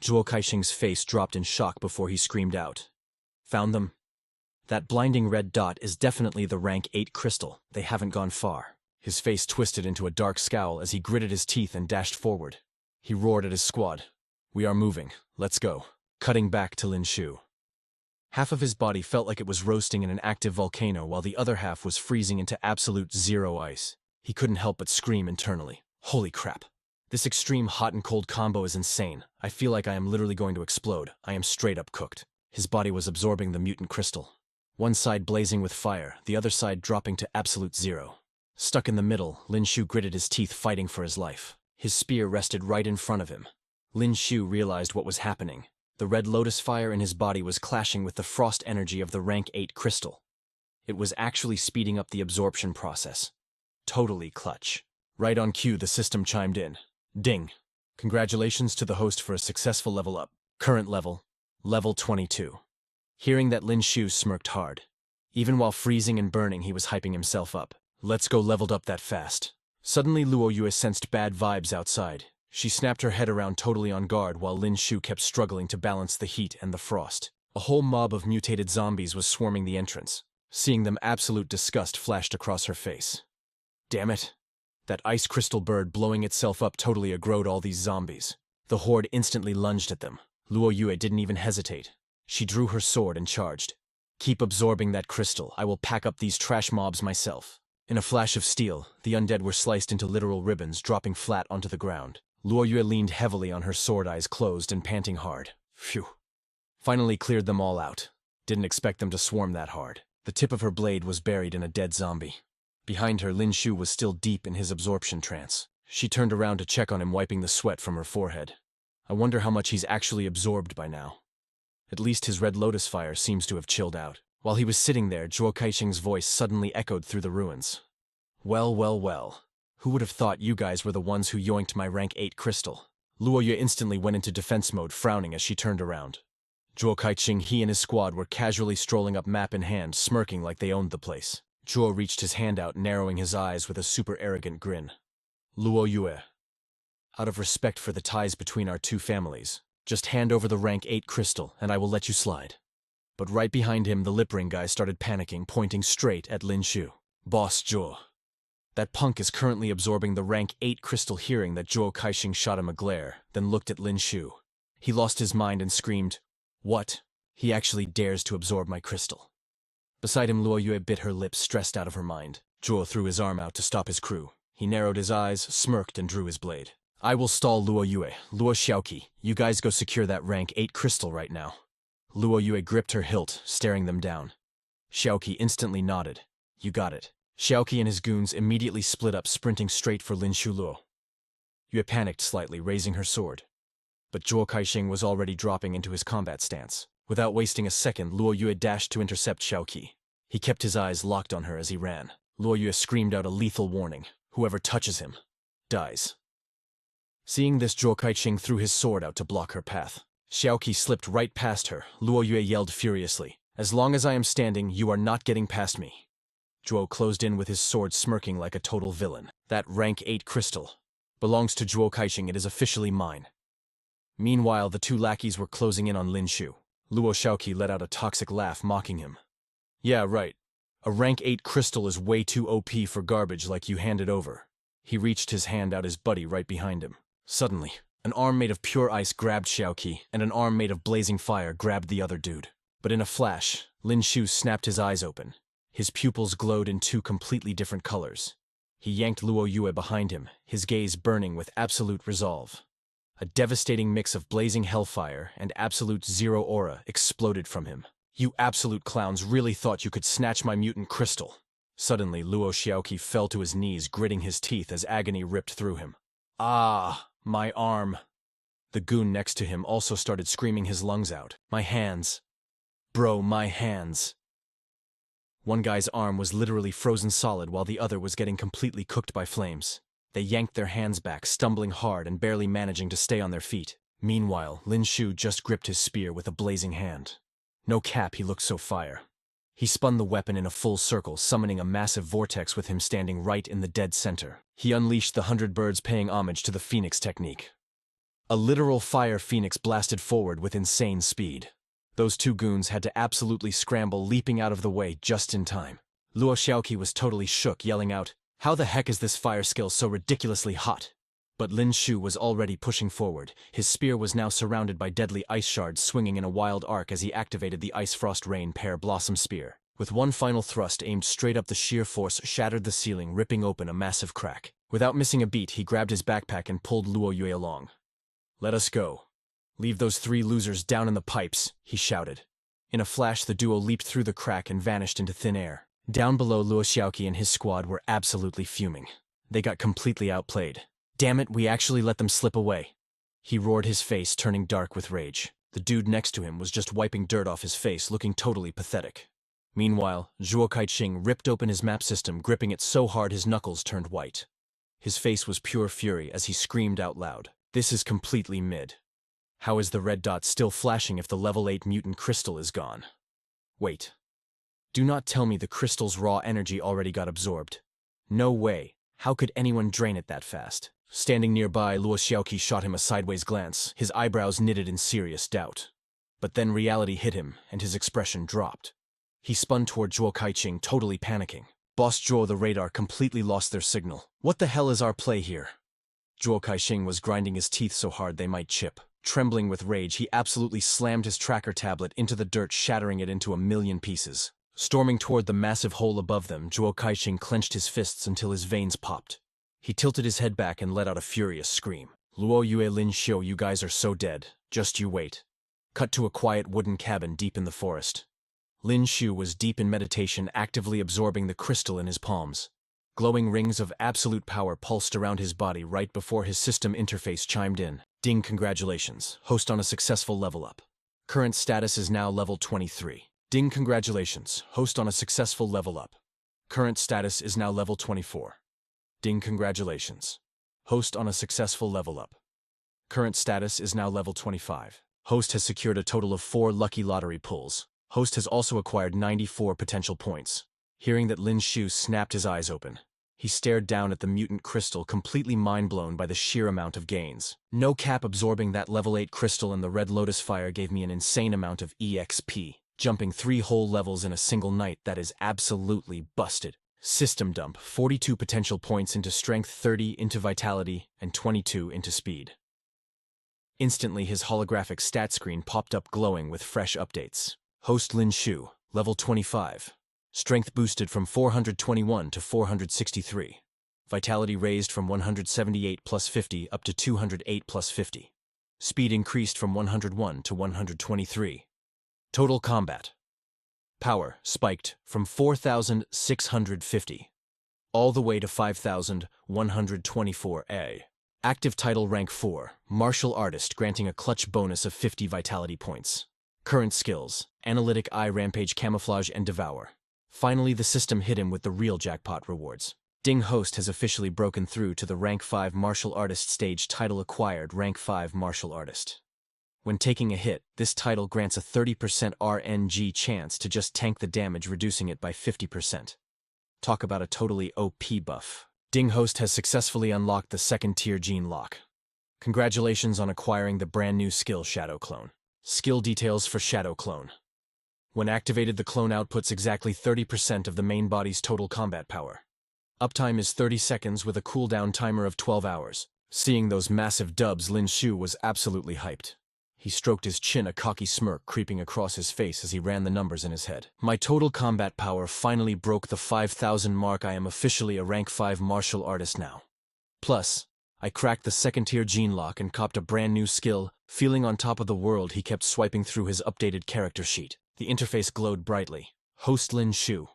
Zhuo Kaixing's face dropped in shock before he screamed out. "Found them? That blinding red dot is definitely the rank 8 crystal. They haven't gone far." His face twisted into a dark scowl as he gritted his teeth and dashed forward. He roared at his squad. "We are moving. Let's go." Cutting back to Lin Xiu. Half of his body felt like it was roasting in an active volcano, while the other half was freezing into absolute zero ice. He couldn't help but scream internally. "Holy crap. This extreme hot and cold combo is insane. I feel like I am literally going to explode. I am straight up cooked." His body was absorbing the mutant crystal. One side blazing with fire, the other side dropping to absolute zero. Stuck in the middle, Lin Xiu gritted his teeth, fighting for his life. His spear rested right in front of him. Lin Xiu realized what was happening. The red lotus fire in his body was clashing with the frost energy of the rank 8 crystal. It was actually speeding up the absorption process. Totally clutch. Right on cue, the system chimed in. "Ding. Congratulations to the host for a successful level up. Current level, level 22. Hearing that, Lin Xiu smirked hard. Even while freezing and burning, he was hyping himself up. "Let's go, leveled up that fast." Suddenly, Luo Yue sensed bad vibes outside. She snapped her head around, totally on guard, while Lin Xiu kept struggling to balance the heat and the frost. A whole mob of mutated zombies was swarming the entrance. Seeing them, absolute disgust flashed across her face. Damn it. That ice crystal bird blowing itself up totally aggroed all these zombies. The horde instantly lunged at them. Luo Yue didn't even hesitate. She drew her sword and charged. "Keep absorbing that crystal. I will pack up these trash mobs myself." In a flash of steel, the undead were sliced into literal ribbons, dropping flat onto the ground. Luo Yue leaned heavily on her sword, eyes closed and panting hard. Phew. Finally cleared them all out. Didn't expect them to swarm that hard. The tip of her blade was buried in a dead zombie. Behind her, Lin Xiu was still deep in his absorption trance. She turned around to check on him, wiping the sweat from her forehead. I wonder how much he's actually absorbed by now. At least his red lotus fire seems to have chilled out. While he was sitting there, Zhuo Kaixing's voice suddenly echoed through the ruins. Well, well, well. Who would have thought you guys were the ones who yoinked my rank 8 crystal? Luo Yue instantly went into defense mode, frowning as she turned around. Zhuo Kaixing, he and his squad were casually strolling up, map in hand, smirking like they owned the place. Zhuo reached his hand out, narrowing his eyes with a super arrogant grin. Luo Yue, out of respect for the ties between our two families, just hand over the rank 8 crystal and I will let you slide. But right behind him, the lip ring guy started panicking, pointing straight at Lin Xiu. Boss Zhuo. That punk is currently absorbing the rank 8 crystal. Hearing that, Zhuo Kaixing shot him a glare, then looked at Lin Xiu. He lost his mind and screamed, "What? He actually dares to absorb my crystal." Beside him, Luo Yue bit her lips, stressed out of her mind. Zhuo threw his arm out to stop his crew. He narrowed his eyes, smirked, and drew his blade. I will stall Luo Yue. Luo Xiaoqi, you guys go secure that rank 8 crystal right now. Luo Yue gripped her hilt, staring them down. Xiaoqi instantly nodded. You got it. Xiaoqi and his goons immediately split up, sprinting straight for Lin Xiu. Yue panicked slightly, raising her sword. But Zhuo Kaixing was already dropping into his combat stance. Without wasting a second, Luo Yue dashed to intercept Xiaoqi. He kept his eyes locked on her as he ran. Luo Yue screamed out a lethal warning. Whoever touches him, dies. Seeing this, Zhuo Kaixing threw his sword out to block her path. Xiaoqi slipped right past her. Luo Yue yelled furiously, "As long as I am standing, you are not getting past me." Zhuo closed in with his sword, smirking like a total villain. That rank 8 crystal belongs to Zhuo Kaixing. It is officially mine. Meanwhile, the two lackeys were closing in on Lin Xiu. Luo Xiaoqi let out a toxic laugh, mocking him. Yeah, right. A rank 8 crystal is way too OP for garbage like you handed over. He reached his hand out, his buddy right behind him. Suddenly, an arm made of pure ice grabbed Xiaoqi, and an arm made of blazing fire grabbed the other dude. But in a flash, Lin Xiu snapped his eyes open. His pupils glowed in 2 completely different colors. He yanked Luo Yue behind him, his gaze burning with absolute resolve. A devastating mix of blazing hellfire and absolute zero aura exploded from him. You absolute clowns really thought you could snatch my mutant crystal. Suddenly, Luo Xiaoqi fell to his knees, gritting his teeth as agony ripped through him. Ah, my arm. The goon next to him also started screaming his lungs out. My hands. Bro, my hands. One guy's arm was literally frozen solid while the other was getting completely cooked by flames. They yanked their hands back, stumbling hard and barely managing to stay on their feet. Meanwhile, Lin Xiu just gripped his spear with a blazing hand. No cap, he looked so fire. He spun the weapon in a full circle, summoning a massive vortex with him standing right in the dead center. He unleashed the 100 birds, paying homage to the phoenix technique. A literal fire phoenix blasted forward with insane speed. Those two goons had to absolutely scramble, leaping out of the way just in time. Luo Xiaoqi was totally shook, yelling out, "How the heck is this fire skill so ridiculously hot?" But Lin Xiu was already pushing forward. His spear was now surrounded by deadly ice shards, swinging in a wild arc as he activated the Ice Frost Rain Pear Blossom Spear. With one final thrust aimed straight up, the sheer force shattered the ceiling, ripping open a massive crack. Without missing a beat, he grabbed his backpack and pulled Luo Yue along. "Let us go. Leave those 3 losers down in the pipes," he shouted. In a flash, the duo leaped through the crack and vanished into thin air. Down below, Luo Xiaoqi and his squad were absolutely fuming. They got completely outplayed. Damn it, we actually let them slip away. He roared, his face turning dark with rage. The dude next to him was just wiping dirt off his face, looking totally pathetic. Meanwhile, Zhuo Kaixing ripped open his map system, gripping it so hard his knuckles turned white. His face was pure fury as he screamed out loud. This is completely mid. How is the red dot still flashing if the level 8 mutant crystal is gone? Wait. Do not tell me the crystal's raw energy already got absorbed. No way. How could anyone drain it that fast? Standing nearby, Luo Xiaoqi shot him a sideways glance, his eyebrows knitted in serious doubt. But then reality hit him, and his expression dropped. He spun toward Zhuo Kaixing, totally panicking. Boss Zhuo, the radar completely lost their signal. What the hell is our play here? Zhuo Kaixing was grinding his teeth so hard they might chip. Trembling with rage, he absolutely slammed his tracker tablet into the dirt, shattering it into a million pieces. Storming toward the massive hole above them, Zhuo Kaixing clenched his fists until his veins popped. He tilted his head back and let out a furious scream. "Luo Yue, Lin Xiu, you guys are so dead. Just you wait." Cut to a quiet wooden cabin deep in the forest. Lin Xiu was deep in meditation, actively absorbing the crystal in his palms. Glowing rings of absolute power pulsed around his body right before his system interface chimed in. "Ding, congratulations. Host on a successful level up. Current status is now level 23. Ding, congratulations. Host on a successful level up. Current status is now level 24. Ding, congratulations. Host on a successful level up. Current status is now level 25. Host has secured a total of 4 lucky lottery pulls. Host has also acquired 94 potential points." Hearing that, Lin Xiu snapped his eyes open. He stared down at the mutant crystal, completely mind-blown by the sheer amount of gains. No cap, absorbing that level 8 crystal and the red lotus fire gave me an insane amount of EXP. Jumping 3 whole levels in a single night, that is absolutely busted. System dump, 42 potential points into strength, 30 into vitality, and 22 into speed. Instantly, his holographic stat screen popped up, glowing with fresh updates. Host Lin Xiu, level 25. Strength boosted from 421 to 463. Vitality raised from 178 plus 50 up to 208 plus 50. Speed increased from 101 to 123. Total combat. Power spiked from 4,650 all the way to 5,124A. Active title rank 4, martial artist granting a clutch bonus of 50 vitality points. Current skills, analytic eye, rampage, camouflage, and devour. Finally, the system hit him with the real jackpot rewards. Ding Host has officially broken through to the rank 5 martial artist stage. Title acquired, rank 5 martial artist. When taking a hit, this title grants a 30% RNG chance to just tank the damage, reducing it by 50%. Talk about a totally OP buff. Ding Host has successfully unlocked the second tier gene lock. Congratulations on acquiring the brand new skill Shadow Clone. Skill details for Shadow Clone. When activated, the clone outputs exactly 30% of the main body's total combat power. Uptime is 30 seconds with a cooldown timer of 12 hours. Seeing those massive dubs, Lin Xiu was absolutely hyped. He stroked his chin, a cocky smirk creeping across his face as he ran the numbers in his head. My total combat power finally broke the 5,000 mark. I am officially a rank 5 martial artist now. Plus, I cracked the second tier gene lock and copped a brand new skill. Feeling on top of the world, he kept swiping through his updated character sheet. The interface glowed brightly. Host Lin Xiu.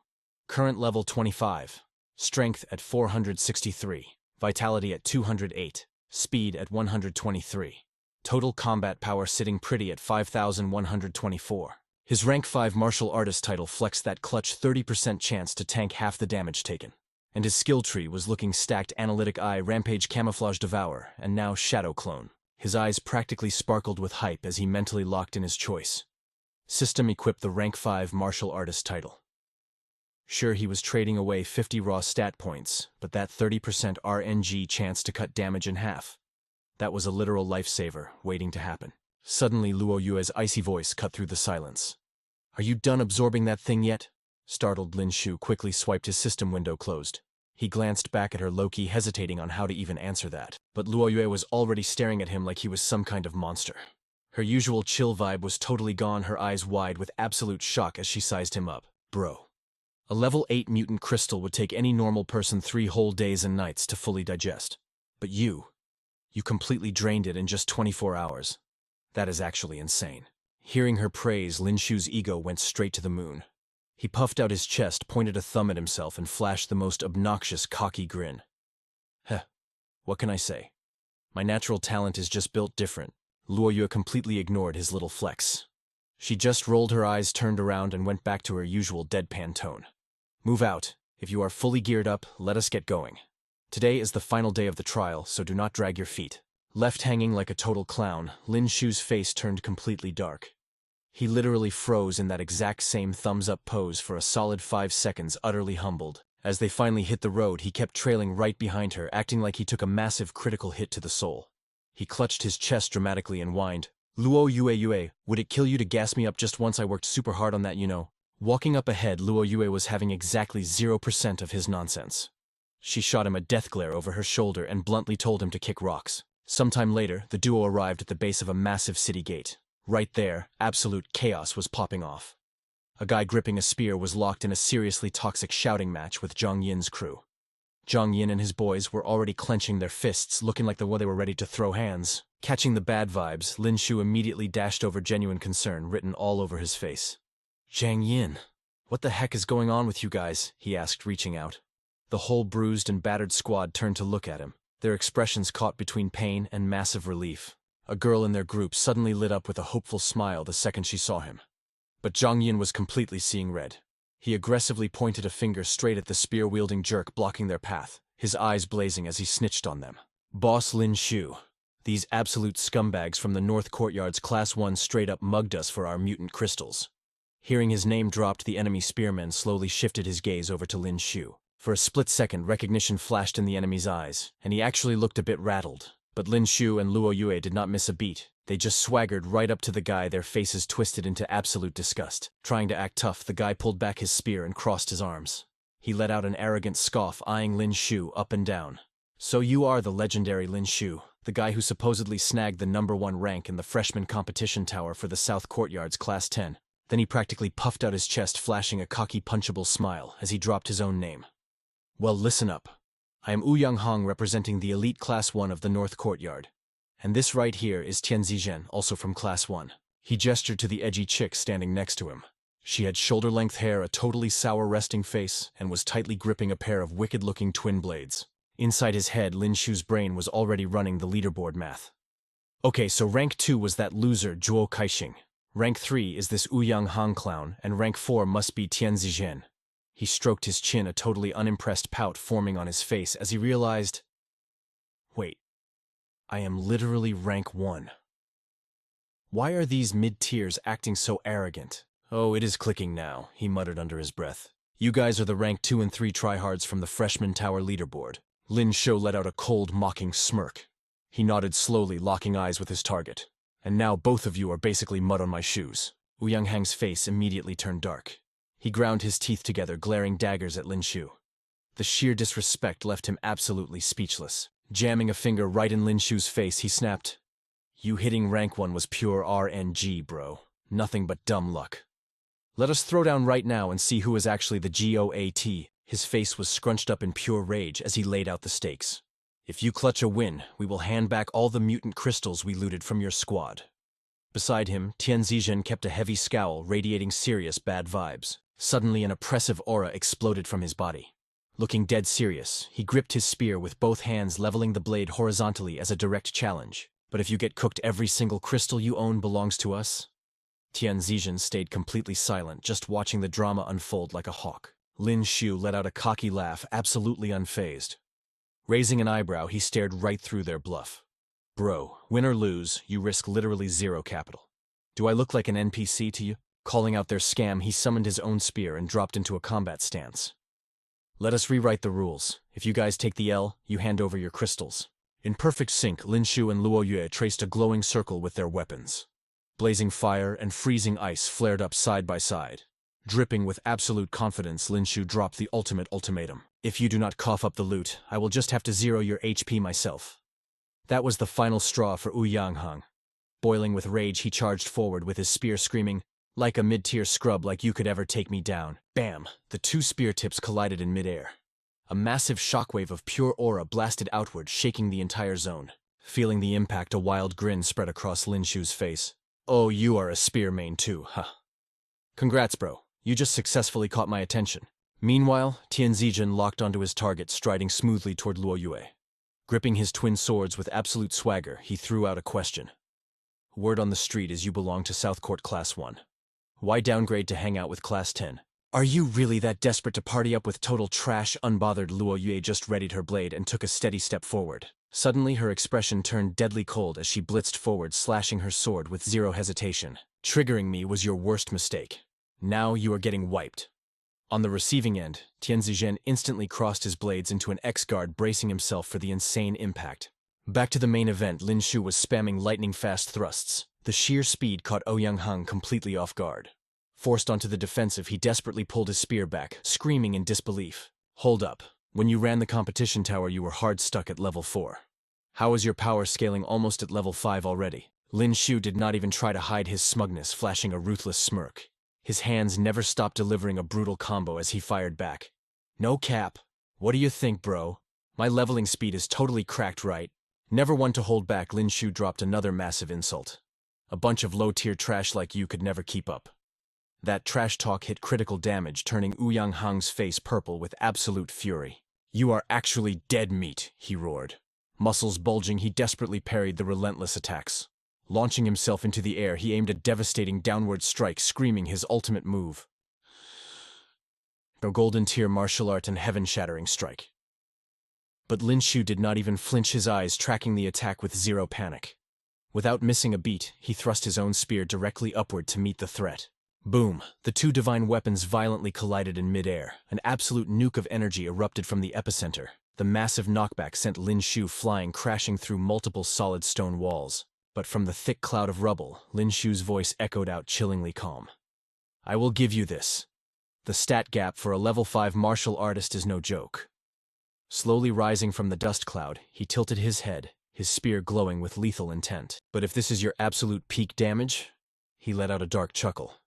Current level 25. Strength at 463. Vitality at 208. Speed at 123. Total combat power sitting pretty at 5,124. His rank 5 martial artist title flexed that clutch 30% chance to tank half the damage taken. And his skill tree was looking stacked: analytic eye, rampage, camouflage, devour, and now shadow clone. His eyes practically sparkled with hype as he mentally locked in his choice. System equipped the rank 5 martial artist title. Sure, he was trading away 50 raw stat points, but that 30% RNG chance to cut damage in half. That was a literal lifesaver waiting to happen. Suddenly, Luo Yue's icy voice cut through the silence. Are you done absorbing that thing yet? Startled, Lin Xiu quickly swiped his system window closed. He glanced back at her, low-key hesitating on how to even answer that. But Luo Yue was already staring at him like he was some kind of monster. Her usual chill vibe was totally gone, her eyes wide with absolute shock as she sized him up. Bro. A level 8 mutant crystal would take any normal person 3 whole days and nights to fully digest. But you completely drained it in just 24 hours. That is actually insane. Hearing her praise, Lin Xiu's ego went straight to the moon. He puffed out his chest, pointed a thumb at himself, and flashed the most obnoxious, cocky grin. Heh, what can I say? My natural talent is just built different. Luo Yue completely ignored his little flex. She just rolled her eyes, turned around, and went back to her usual deadpan tone. Move out. If you are fully geared up, let us get going. Today is the final day of the trial, so do not drag your feet. Left hanging like a total clown, Lin Xiu's face turned completely dark. He literally froze in that exact same thumbs-up pose for a solid 5 seconds, utterly humbled. As they finally hit the road, he kept trailing right behind her, acting like he took a massive critical hit to the soul. He clutched his chest dramatically and whined, Luo Yue, would it kill you to gas me up just once? I worked super hard on that, you know. Walking up ahead, Luo Yue was having exactly 0% of his nonsense. She shot him a death glare over her shoulder and bluntly told him to kick rocks. Sometime later, the duo arrived at the base of a massive city gate. Right there, absolute chaos was popping off. A guy gripping a spear was locked in a seriously toxic shouting match with Zhang Yin's crew. Zhang Yin and his boys were already clenching their fists, looking like they were ready to throw hands. Catching the bad vibes, Lin Xiu immediately dashed over genuine concern written all over his face. Zhang Yin, what the heck is going on with you guys? He asked, reaching out. The whole bruised and battered squad turned to look at him, their expressions caught between pain and massive relief. A girl in their group suddenly lit up with a hopeful smile the second she saw him. But Zhang Yin was completely seeing red. He aggressively pointed a finger straight at the spear-wielding jerk blocking their path, his eyes blazing as he snitched on them. Boss Lin Xiu, these absolute scumbags from the North Courtyard's Class 1 straight up mugged us for our mutant crystals. Hearing his name dropped, the enemy spearman slowly shifted his gaze over to Lin Xiu. For a split second, recognition flashed in the enemy's eyes, and he actually looked a bit rattled. But Lin Xiu and Luo Yue did not miss a beat. They just swaggered right up to the guy, their faces twisted into absolute disgust. Trying to act tough, the guy pulled back his spear and crossed his arms. He let out an arrogant scoff, eyeing Lin Xiu up and down. So you are the legendary Lin Xiu, the guy who supposedly snagged the #1 rank in the freshman competition tower for the South Courtyard's Class 10. Then he practically puffed out his chest, flashing a cocky, punchable smile as he dropped his own name. Well, listen up. I am Ouyang Hong, representing the elite Class 1 of the North Courtyard. And this right here is Tian Zizhen, also from Class 1. He gestured to the edgy chick standing next to him. She had shoulder-length hair, a totally sour resting face, and was tightly gripping a pair of wicked-looking twin blades. Inside his head, Lin Xiu's brain was already running the leaderboard math. Okay, so rank 2 was that loser Zhuo Kaixing. Rank 3 is this Ouyang Han clown, and rank 4 must be Tian Zizhen. He stroked his chin, a totally unimpressed pout forming on his face as he realized, wait, I am literally rank 1. Why are these mid-tiers acting so arrogant? Oh, it is clicking now, he muttered under his breath. You guys are the rank 2 and 3 tryhards from the freshman tower leaderboard. Lin Xiu let out a cold, mocking smirk. He nodded slowly, locking eyes with his target. And now both of you are basically mud on my shoes. Ouyang Hang's face immediately turned dark. He ground his teeth together, glaring daggers at Lin Xiu. The sheer disrespect left him absolutely speechless. Jamming a finger right in Lin Xiu's face, he snapped, "You hitting rank 1 was pure RNG, bro. Nothing but dumb luck. Let us throw down right now and see who is actually the GOAT." His face was scrunched up in pure rage as he laid out the stakes. "If you clutch a win, we will hand back all the mutant crystals we looted from your squad." Beside him, Tian Zizhen kept a heavy scowl, radiating serious bad vibes. Suddenly, an oppressive aura exploded from his body. Looking dead serious, he gripped his spear with both hands, leveling the blade horizontally as a direct challenge. "But if you get cooked, every single crystal you own belongs to us?" Tian Zizhen stayed completely silent, just watching the drama unfold like a hawk. Lin Xiu let out a cocky laugh, absolutely unfazed. Raising an eyebrow, he stared right through their bluff. "Bro, win or lose, you risk literally 0 capital. Do I look like an NPC to you?" Calling out their scam, he summoned his own spear and dropped into a combat stance. "Let us rewrite the rules. If you guys take the L, you hand over your crystals." In perfect sync, Lin Xiu and Luo Yue traced a glowing circle with their weapons. Blazing fire and freezing ice flared up side by side. Dripping with absolute confidence, Lin Xiu dropped the ultimate ultimatum. "If you do not cough up the loot, I will just have to 0 your HP myself." That was the final straw for Ouyang Han. Boiling with rage, he charged forward with his spear, screaming, "Like a mid-tier scrub, like you could ever take me down." Bam! The 2 spear tips collided in midair. A massive shockwave of pure aura blasted outward, shaking the entire zone. Feeling the impact, a wild grin spread across Lin Xiu's face. "Oh, you are a spear main too, huh? Congrats, bro. You just successfully caught my attention." Meanwhile, Tian Zizhen locked onto his target, striding smoothly toward Luo Yue. Gripping his twin swords with absolute swagger, he threw out a question. "Word on the street is you belong to South Court Class 1. Why downgrade to hang out with Class 10? Are you really that desperate to party up with total trash?" Unbothered, Luo Yue just readied her blade and took a steady step forward. Suddenly, her expression turned deadly cold as she blitzed forward, slashing her sword with 0 hesitation. "Triggering me was your worst mistake. Now you are getting wiped." On the receiving end, Tian Zizhen instantly crossed his blades into an X-guard, bracing himself for the insane impact. Back to the main event, Lin Xiu was spamming lightning-fast thrusts. The sheer speed caught Ouyang Han completely off guard. Forced onto the defensive, he desperately pulled his spear back, screaming in disbelief. "Hold up. When you ran the competition tower, you were hard stuck at level 4. How is your power scaling almost at level 5 already?" Lin Xiu did not even try to hide his smugness, flashing a ruthless smirk. His hands never stopped delivering a brutal combo as he fired back. "No cap. What do you think, bro? My leveling speed is totally cracked, right?" Never one to hold back, Lin Xiu dropped another massive insult. "A bunch of low-tier trash like you could never keep up." That trash talk hit critical damage, turning Ouyang Hang's face purple with absolute fury. "You are actually dead meat," he roared. Muscles bulging, he desperately parried the relentless attacks. Launching himself into the air, he aimed a devastating downward strike, screaming his ultimate move. A golden tier martial art and heaven-shattering strike. But Lin Xiu did not even flinch, his eyes tracking the attack with 0 panic. Without missing a beat, he thrust his own spear directly upward to meet the threat. Boom! The 2 divine weapons violently collided in midair. An absolute nuke of energy erupted from the epicenter. The massive knockback sent Lin Xiu flying, crashing through multiple solid stone walls. But from the thick cloud of rubble, Lin Xiu's voice echoed out, chillingly calm. "I will give you this. The stat gap for a level 5 martial artist is no joke." Slowly rising from the dust cloud, he tilted his head, his spear glowing with lethal intent. "But if this is your absolute peak damage?" He let out a dark chuckle.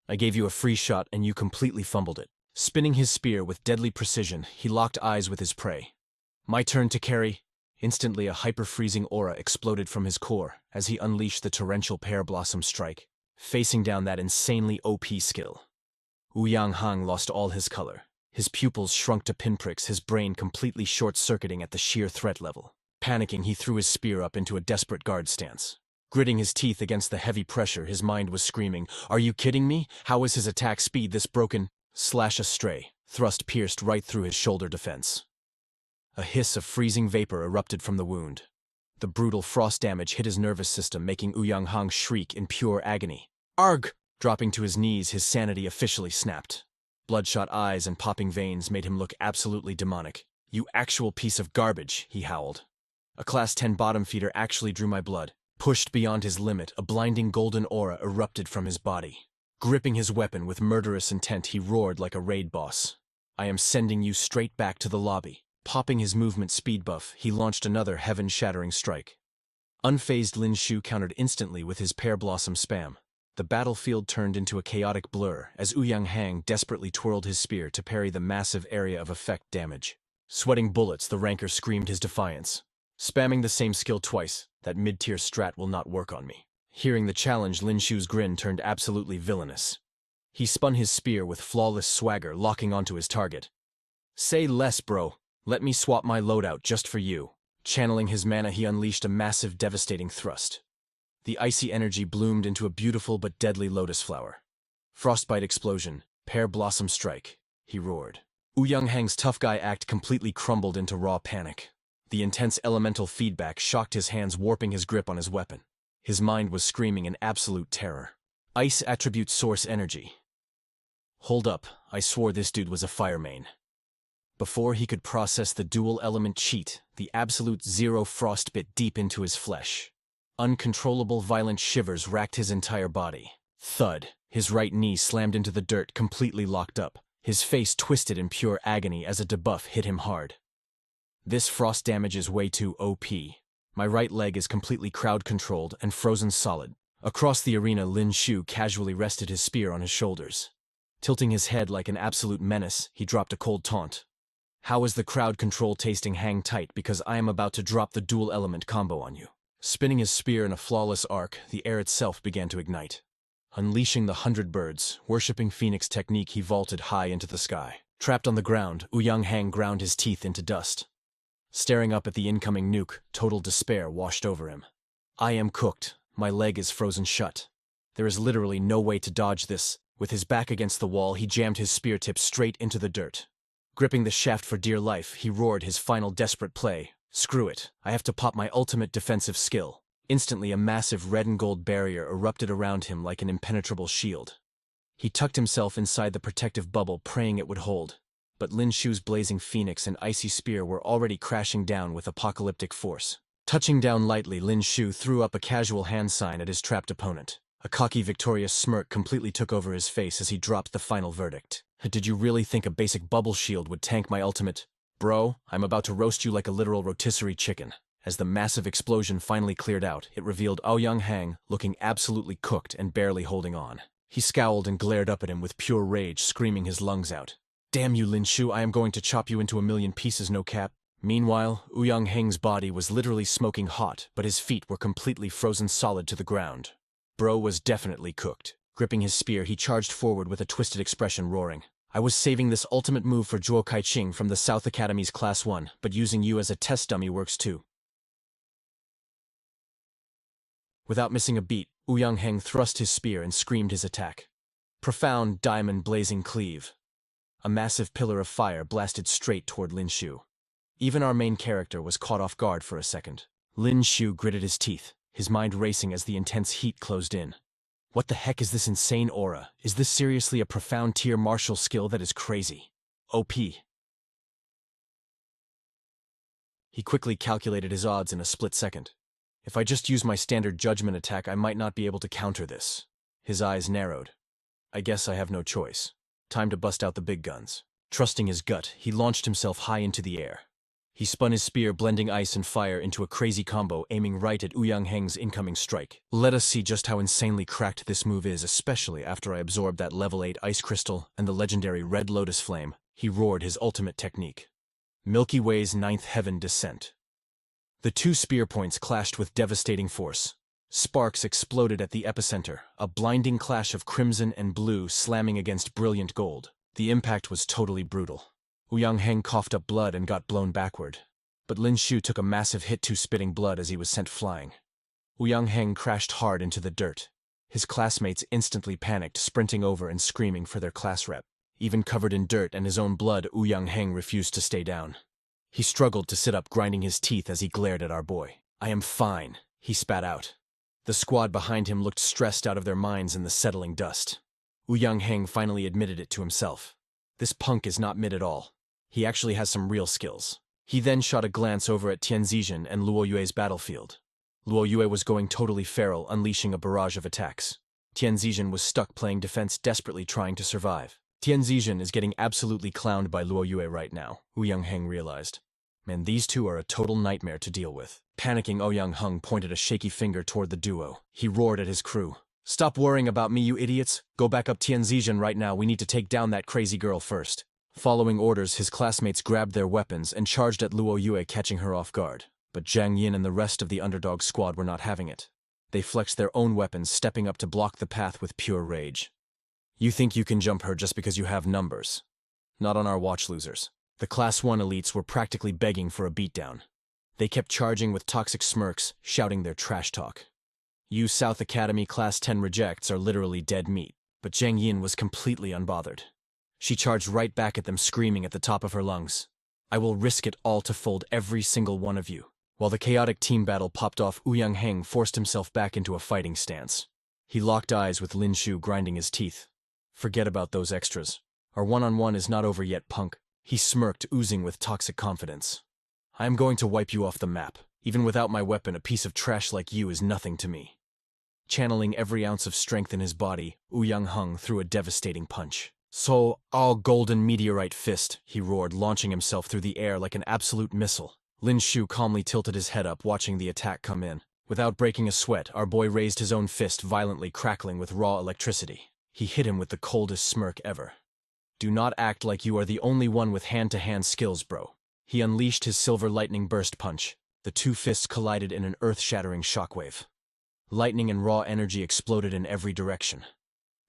"I gave you a free shot and you completely fumbled it." Spinning his spear with deadly precision, he locked eyes with his prey. "My turn to carry." Instantly, a hyper-freezing aura exploded from his core as he unleashed the torrential pear blossom strike, facing down that insanely OP skill. Hang lost all his color. His pupils shrunk to pinpricks, his brain completely short-circuiting at the sheer threat level. Panicking, he threw his spear up into a desperate guard stance. Gritting his teeth against the heavy pressure, his mind was screaming, "Are you kidding me? How is his attack speed this broken?" Slash astray. Thrust pierced right through his shoulder defense. A hiss of freezing vapor erupted from the wound. The brutal frost damage hit his nervous system, making Hang shriek in pure agony. "Arg!" Dropping to his knees, his sanity officially snapped. Bloodshot eyes and popping veins made him look absolutely demonic. "You actual piece of garbage," he howled. "A Class 10 bottom feeder actually drew my blood." Pushed beyond his limit, a blinding golden aura erupted from his body. Gripping his weapon with murderous intent, he roared like a raid boss. "I am sending you straight back to the lobby." Popping his movement speed buff, he launched another heaven-shattering strike. Unfazed Lin Xiu countered instantly with his pear blossom spam. The battlefield turned into a chaotic blur as Hang desperately twirled his spear to parry the massive area of effect damage. Sweating bullets, the ranker screamed his defiance. "Spamming the same skill twice, that mid-tier strat will not work on me." Hearing the challenge, Lin Xiu's grin turned absolutely villainous. He spun his spear with flawless swagger, locking onto his target. "Say less, bro. Let me swap my loadout just for you." Channeling his mana, he unleashed a massive, devastating thrust. The icy energy bloomed into a beautiful but deadly lotus flower. "Frostbite explosion, pear blossom strike," he roared. Hang's tough guy act completely crumbled into raw panic. The intense elemental feedback shocked his hands, warping his grip on his weapon. His mind was screaming in absolute terror. Ice attribute source energy. Hold up, I swore this dude was a fire main. Before he could process the dual element cheat, the absolute zero frost bit deep into his flesh. Uncontrollable violent shivers racked his entire body. Thud, his right knee slammed into the dirt, completely locked up. His face twisted in pure agony as a debuff hit him hard. "This frost damage is way too OP. My right leg is completely crowd-controlled and frozen solid." Across the arena, Lin Xiu casually rested his spear on his shoulders. Tilting his head like an absolute menace, he dropped a cold taunt. "How is the crowd control tasting? Hang tight, because I am about to drop the dual element combo on you." Spinning his spear in a flawless arc, the air itself began to ignite. Unleashing the 100 birds, worshipping Phoenix technique, he vaulted high into the sky. Trapped on the ground, Hang ground his teeth into dust. Staring up at the incoming nuke, total despair washed over him. "I am cooked. My leg is frozen shut. There is literally no way to dodge this." With his back against the wall, he jammed his spear tip straight into the dirt. Gripping the shaft for dear life, he roared his final desperate play. "Screw it. I have to pop my ultimate defensive skill." Instantly, a massive red and gold barrier erupted around him like an impenetrable shield. He tucked himself inside the protective bubble, praying it would hold. But Lin Xiu's blazing phoenix and icy spear were already crashing down with apocalyptic force. Touching down lightly, Lin Xiu threw up a casual hand sign at his trapped opponent. A cocky, victorious smirk completely took over his face as he dropped the final verdict. "Did you really think a basic bubble shield would tank my ultimate? Bro, I'm about to roast you like a literal rotisserie chicken." As the massive explosion finally cleared out, it revealed Hang looking absolutely cooked and barely holding on. He scowled and glared up at him with pure rage, screaming his lungs out. "Damn you, Lin Xiu, I am going to chop you into a million pieces, no cap." Meanwhile, Hang's body was literally smoking hot, but his feet were completely frozen solid to the ground. Bro was definitely cooked. Gripping his spear, he charged forward with a twisted expression, roaring, "I was saving this ultimate move for Zhuo Kaiqing from the South Academy's Class 1, but using you as a test dummy works too." Without missing a beat, Hang thrust his spear and screamed his attack. Profound, diamond-blazing cleave. A massive pillar of fire blasted straight toward Lin Xiu. Even our main character was caught off guard for a second. Lin Xiu gritted his teeth, his mind racing as the intense heat closed in. What the heck is this insane aura? Is this seriously a profound tier martial skill that is crazy? OP. He quickly calculated his odds in a split second. If I just use my standard judgment attack, I might not be able to counter this. His eyes narrowed. I guess I have no choice. Time to bust out the big guns. Trusting his gut, he launched himself high into the air. He spun his spear, blending ice and fire into a crazy combo, aiming right at Hang's incoming strike. Let us see just how insanely cracked this move is, especially after I absorbed that level 8 ice crystal and the legendary red lotus flame. He roared his ultimate technique. Milky Way's ninth heaven descent. The two spear points clashed with devastating force. Sparks exploded at the epicenter, a blinding clash of crimson and blue slamming against brilliant gold. The impact was totally brutal. Ouyang Heng coughed up blood and got blown backward. But Lin Xiu took a massive hit too, spitting blood as he was sent flying. Ouyang Heng crashed hard into the dirt. His classmates instantly panicked, sprinting over and screaming for their class rep. Even covered in dirt and his own blood, Ouyang Heng refused to stay down. He struggled to sit up, grinding his teeth as he glared at our boy. "I am fine," he spat out. The squad behind him looked stressed out of their minds in the settling dust. Ouyang Heng finally admitted it to himself. This punk is not mid at all. He actually has some real skills. He then shot a glance over at Tian Zizhen and Luo Yue's battlefield. Luo Yue was going totally feral, unleashing a barrage of attacks. Tian Zizhen was stuck playing defense, desperately trying to survive. Tian Zizhen is getting absolutely clowned by Luo Yue right now, Ouyang Heng realized. Man, these two are a total nightmare to deal with. Panicking, Ouyang Heng pointed a shaky finger toward the duo. He roared at his crew. "Stop worrying about me, you idiots. Go back up Tian Zizhen right now. We need to take down that crazy girl first." Following orders, his classmates grabbed their weapons and charged at Luo Yue, catching her off guard. But Zhang Yin and the rest of the underdog squad were not having it. They flexed their own weapons, stepping up to block the path with pure rage. "You think you can jump her just because you have numbers? Not on our watch, losers." The Class 1 elites were practically begging for a beatdown. They kept charging with toxic smirks, shouting their trash talk. "You South Academy Class 10 rejects are literally dead meat." But Zhang Yin was completely unbothered. She charged right back at them, screaming at the top of her lungs, "I will risk it all to fold every single one of you." While the chaotic team battle popped off, Ouyang Heng forced himself back into a fighting stance. He locked eyes with Lin Xiu, grinding his teeth. "Forget about those extras. Our one-on-one is not over yet, punk." He smirked, oozing with toxic confidence. "I am going to wipe you off the map. Even without my weapon, a piece of trash like you is nothing to me." Channeling every ounce of strength in his body, Ouyang Heng threw a devastating punch. "So, all golden meteorite fist," he roared, launching himself through the air like an absolute missile. Lin Xiu calmly tilted his head up, watching the attack come in. Without breaking a sweat, our boy raised his own fist, violently crackling with raw electricity. He hit him with the coldest smirk ever. "Do not act like you are the only one with hand-to-hand skills, bro." He unleashed his silver lightning burst punch. The two fists collided in an earth-shattering shockwave. Lightning and raw energy exploded in every direction.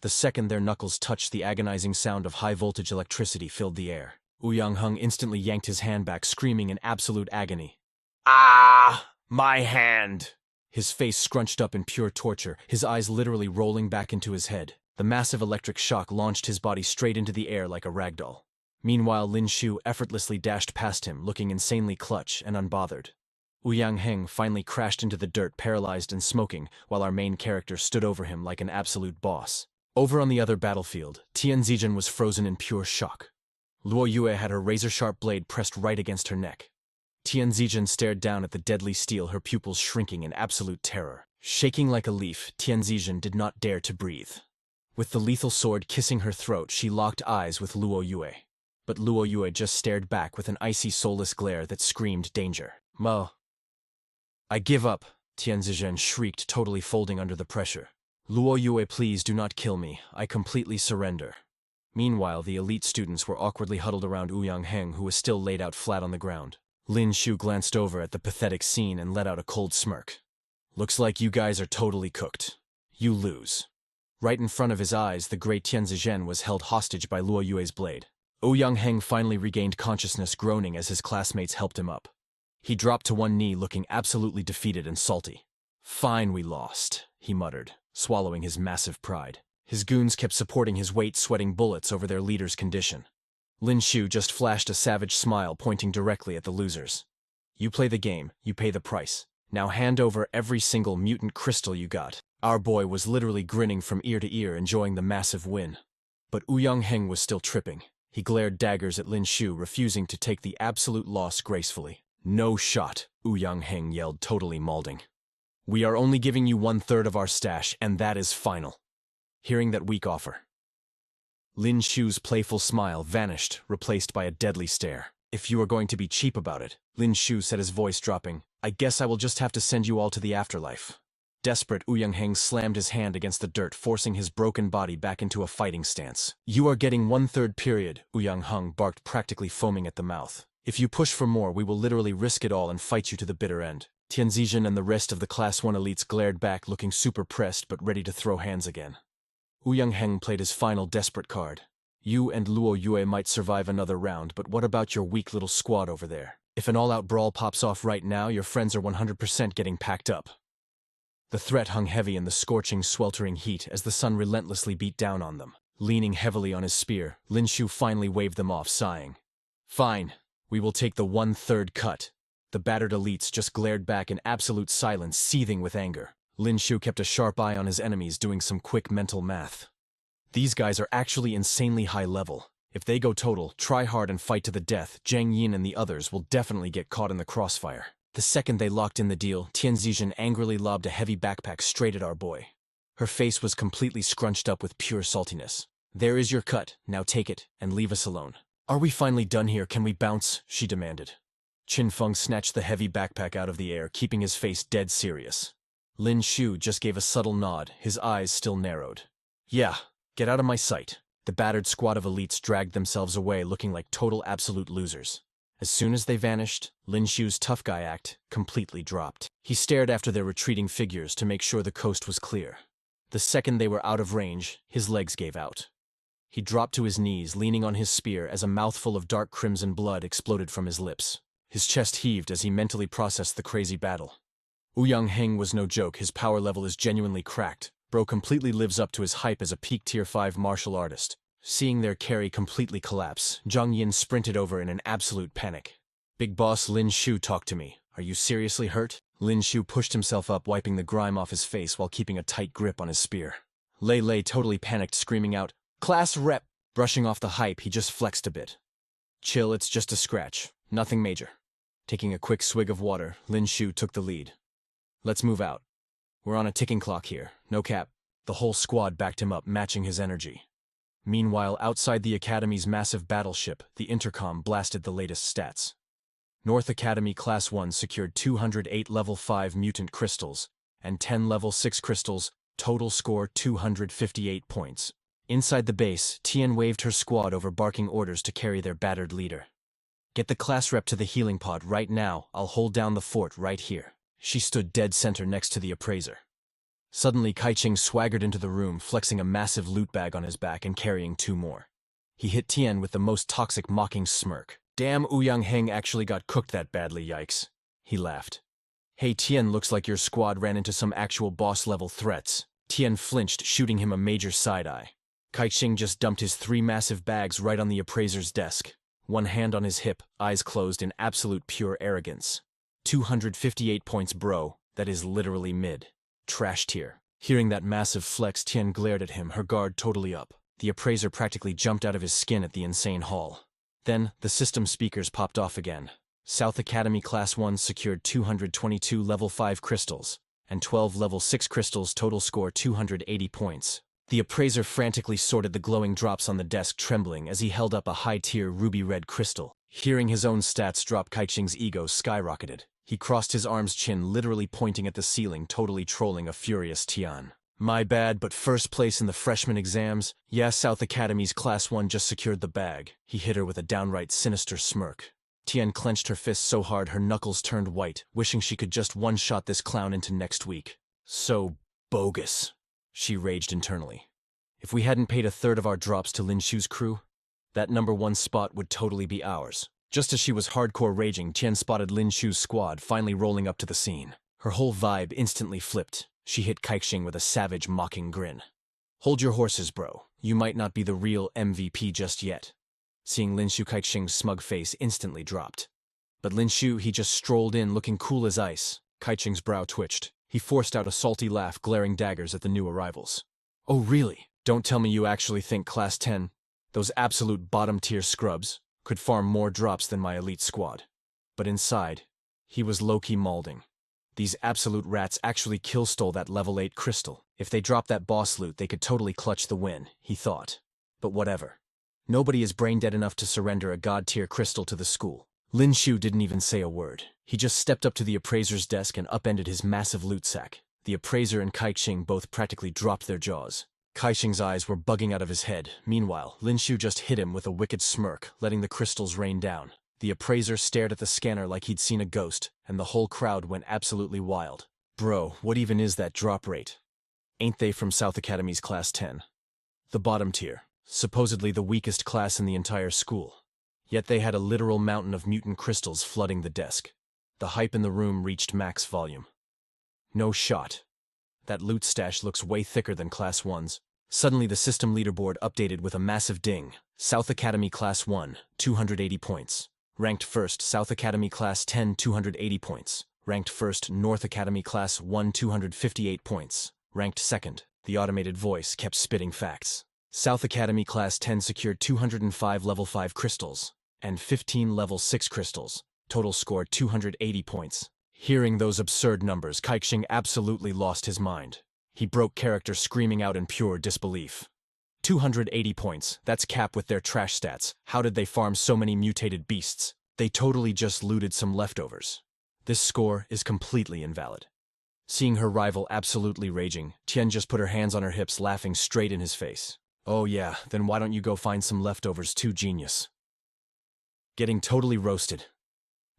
The second their knuckles touched, the agonizing sound of high-voltage electricity filled the air. Ouyang Heng instantly yanked his hand back, screaming in absolute agony. "Ah! My hand!" His face scrunched up in pure torture, his eyes literally rolling back into his head. The massive electric shock launched his body straight into the air like a ragdoll. Meanwhile, Lin Xiu effortlessly dashed past him, looking insanely clutch and unbothered. Ouyang Heng finally crashed into the dirt, paralyzed and smoking, while our main character stood over him like an absolute boss. Over on the other battlefield, Tian Zizhen was frozen in pure shock. Luo Yue had her razor-sharp blade pressed right against her neck. Tian Zizhen stared down at the deadly steel, her pupils shrinking in absolute terror. Shaking like a leaf, Tian Zizhen did not dare to breathe. With the lethal sword kissing her throat, she locked eyes with Luo Yue. But Luo Yue just stared back with an icy, soulless glare that screamed danger. "Mo. I give up," Tian Zizhen shrieked, totally folding under the pressure. "Luo Yue, please do not kill me. I completely surrender." Meanwhile, the elite students were awkwardly huddled around Ouyang Heng, who was still laid out flat on the ground. Lin Xiu glanced over at the pathetic scene and let out a cold smirk. "Looks like you guys are totally cooked. You lose." Right in front of his eyes, the great Tian Zizhen was held hostage by Luo Yue's blade. Ouyang Heng finally regained consciousness, groaning as his classmates helped him up. He dropped to one knee, looking absolutely defeated and salty. "Fine, we lost," he muttered, swallowing his massive pride. His goons kept supporting his weight, sweating bullets over their leader's condition. Lin Xiu just flashed a savage smile, pointing directly at the losers. "You play the game, you pay the price. Now hand over every single mutant crystal you got." Our boy was literally grinning from ear to ear, enjoying the massive win. But Ouyang Heng was still tripping. He glared daggers at Lin Xiu, refusing to take the absolute loss gracefully. "No shot," Ouyang Heng yelled, totally mauling. "We are only giving you 1/3 of our stash, and that is final." Hearing that weak offer, Lin Xiu's playful smile vanished, replaced by a deadly stare. "If you are going to be cheap about it," Lin Xiu said, his voice dropping, "I guess I will just have to send you all to the afterlife." Desperate, Ouyang Heng slammed his hand against the dirt, forcing his broken body back into a fighting stance. "You are getting 1/3 period," Ouyang Heng barked, practically foaming at the mouth. "If you push for more, we will literally risk it all and fight you to the bitter end." Tianzijin and the rest of the Class 1 elites glared back, looking super pressed but ready to throw hands again. Ouyang Heng played his final desperate card. You and Luo Yue might survive another round, but what about your weak little squad over there? If an all-out brawl pops off right now, your friends are 100% getting packed up. The threat hung heavy in the scorching, sweltering heat as the sun relentlessly beat down on them. Leaning heavily on his spear, Lin Xiu finally waved them off, sighing. Fine, we will take the 1/3 cut. The battered elites just glared back in absolute silence, seething with anger. Lin Xiu kept a sharp eye on his enemies, doing some quick mental math. These guys are actually insanely high level. If they go total, try hard and fight to the death, Zhang Yin and the others will definitely get caught in the crossfire. The second they locked in the deal, Tianzijin angrily lobbed a heavy backpack straight at our boy. Her face was completely scrunched up with pure saltiness. There is your cut, now take it, and leave us alone. Are we finally done here? Can we bounce? She demanded. Qin Feng snatched the heavy backpack out of the air, keeping his face dead serious. Lin Xiu just gave a subtle nod, his eyes still narrowed. Yeah, get out of my sight. The battered squad of elites dragged themselves away, looking like total absolute losers. As soon as they vanished, Lin Xiu's tough guy act completely dropped. He stared after their retreating figures to make sure the coast was clear. The second they were out of range, his legs gave out. He dropped to his knees, leaning on his spear as a mouthful of dark crimson blood exploded from his lips. His chest heaved as he mentally processed the crazy battle. Ouyang Heng was no joke, his power level is genuinely cracked. Bro completely lives up to his hype as a peak tier 5 martial artist. Seeing their carry completely collapse, Zhang Yin sprinted over in an absolute panic. Big boss Lin Xiu, talk to me. Are you seriously hurt? Lin Xiu pushed himself up, wiping the grime off his face while keeping a tight grip on his spear. Lei Lei totally panicked, screaming out, Class rep! Brushing off the hype, he just flexed a bit. Chill, it's just a scratch. Nothing major. Taking a quick swig of water, Lin Xiu took the lead. Let's move out. We're on a ticking clock here, no cap. The whole squad backed him up, matching his energy. Meanwhile, outside the Academy's massive battleship, the intercom blasted the latest stats. North Academy Class 1 secured 208 level 5 mutant crystals, and 10 level 6 crystals, total score 258 points. Inside the base, Tian waved her squad over, barking orders to carry their battered leader. Get the class rep to the healing pod right now, I'll hold down the fort right here. She stood dead center next to the appraiser. Suddenly, Kaiqing swaggered into the room, flexing a massive loot bag on his back and carrying 2 more. He hit Tian with the most toxic mocking smirk. Damn, Ouyang Heng actually got cooked that badly, yikes. He laughed. Hey Tian, looks like your squad ran into some actual boss-level threats. Tian flinched, shooting him a major side-eye. Kaiqing just dumped his 3 massive bags right on the appraiser's desk. One hand on his hip, eyes closed in absolute pure arrogance. 258 points, bro. That is literally mid. Trash tier. Hearing that massive flex, Tian glared at him, her guard totally up. The appraiser practically jumped out of his skin at the insane haul. Then, the system speakers popped off again. South Academy Class 1 secured 222 level 5 crystals, and 12 level 6 crystals, total score 280 points. The appraiser frantically sorted the glowing drops on the desk, trembling as he held up a high-tier ruby-red crystal. Hearing his own stats drop, Kaiqing's ego skyrocketed. He crossed his arms, chin literally pointing at the ceiling, totally trolling a furious Tian. My bad, but first place in the freshman exams? Yeah, South Academy's Class 1 just secured the bag. He hit her with a downright sinister smirk. Tian clenched her fists so hard her knuckles turned white, wishing she could just one-shot this clown into next week. So bogus, she raged internally. If we hadn't paid 1/3 of our drops to Lin Xiu's crew, that #1 spot would totally be ours. Just as she was hardcore raging, Tian spotted Lin Xiu's squad finally rolling up to the scene. Her whole vibe instantly flipped. She hit Kaiqing with a savage, mocking grin. Hold your horses, bro. You might not be the real MVP just yet. Seeing Lin Xiu, Kaiqing's smug face instantly dropped. But Lin Xiu, he just strolled in looking cool as ice. Kaiqing's brow twitched. He forced out a salty laugh, glaring daggers at the new arrivals. Oh really? Don't tell me you actually think Class 10, those absolute bottom-tier scrubs, could farm more drops than my elite squad. But inside, he was low-key mauling. These absolute rats actually kill-stole that level 8 crystal. If they dropped that boss loot, they could totally clutch the win, he thought. But whatever. Nobody is brain-dead enough to surrender a god-tier crystal to the school. Lin Xiu didn't even say a word. He just stepped up to the appraiser's desk and upended his massive loot sack. The appraiser and Kaiqing both practically dropped their jaws. Kaiqing's eyes were bugging out of his head. Meanwhile, Lin Xiu just hit him with a wicked smirk, letting the crystals rain down. The appraiser stared at the scanner like he'd seen a ghost, and the whole crowd went absolutely wild. Bro, what even is that drop rate? Ain't they from South Academy's Class 10? The bottom tier, supposedly the weakest class in the entire school. Yet they had a literal mountain of mutant crystals flooding the desk. The hype in the room reached max volume. No shot. That loot stash looks way thicker than Class 1's. Suddenly the system leaderboard updated with a massive ding. South Academy Class 1, 280 points. Ranked first, South Academy Class 10, 280 points. Ranked first, North Academy Class 1, 258 points. Ranked second. The automated voice kept spitting facts. South Academy Class 10 secured 205 level 5 crystals and 15 level 6 crystals. Total score 280 points. Hearing those absurd numbers, Kaiqing absolutely lost his mind. He broke character screaming out in pure disbelief. 280 points, that's cap with their trash stats. How did they farm so many mutated beasts? They totally just looted some leftovers. This score is completely invalid. Seeing her rival absolutely raging, Tian just put her hands on her hips, laughing straight in his face. Oh yeah, then why don't you go find some leftovers too, genius? Getting totally roasted.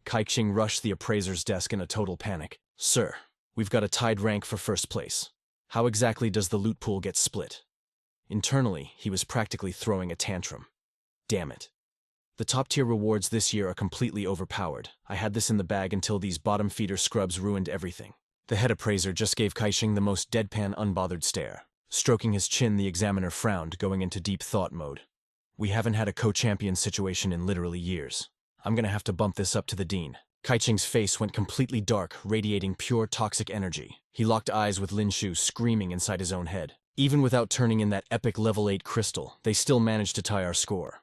Kaiqing rushed the appraiser's desk in a total panic. Sir, we've got a tied rank for first place. How exactly does the loot pool get split? Internally, he was practically throwing a tantrum. Damn it. The top-tier rewards this year are completely overpowered. I had this in the bag until these bottom-feeder scrubs ruined everything. The head appraiser just gave Kaiqing the most deadpan, unbothered stare. Stroking his chin, the examiner frowned, going into deep thought mode. We haven't had a co-champion situation in literally years. I'm gonna have to bump this up to the dean. Kaiqing's face went completely dark, radiating pure toxic energy. He locked eyes with Lin Xiu, screaming inside his own head. Even without turning in that epic level 8 crystal, they still managed to tie our score.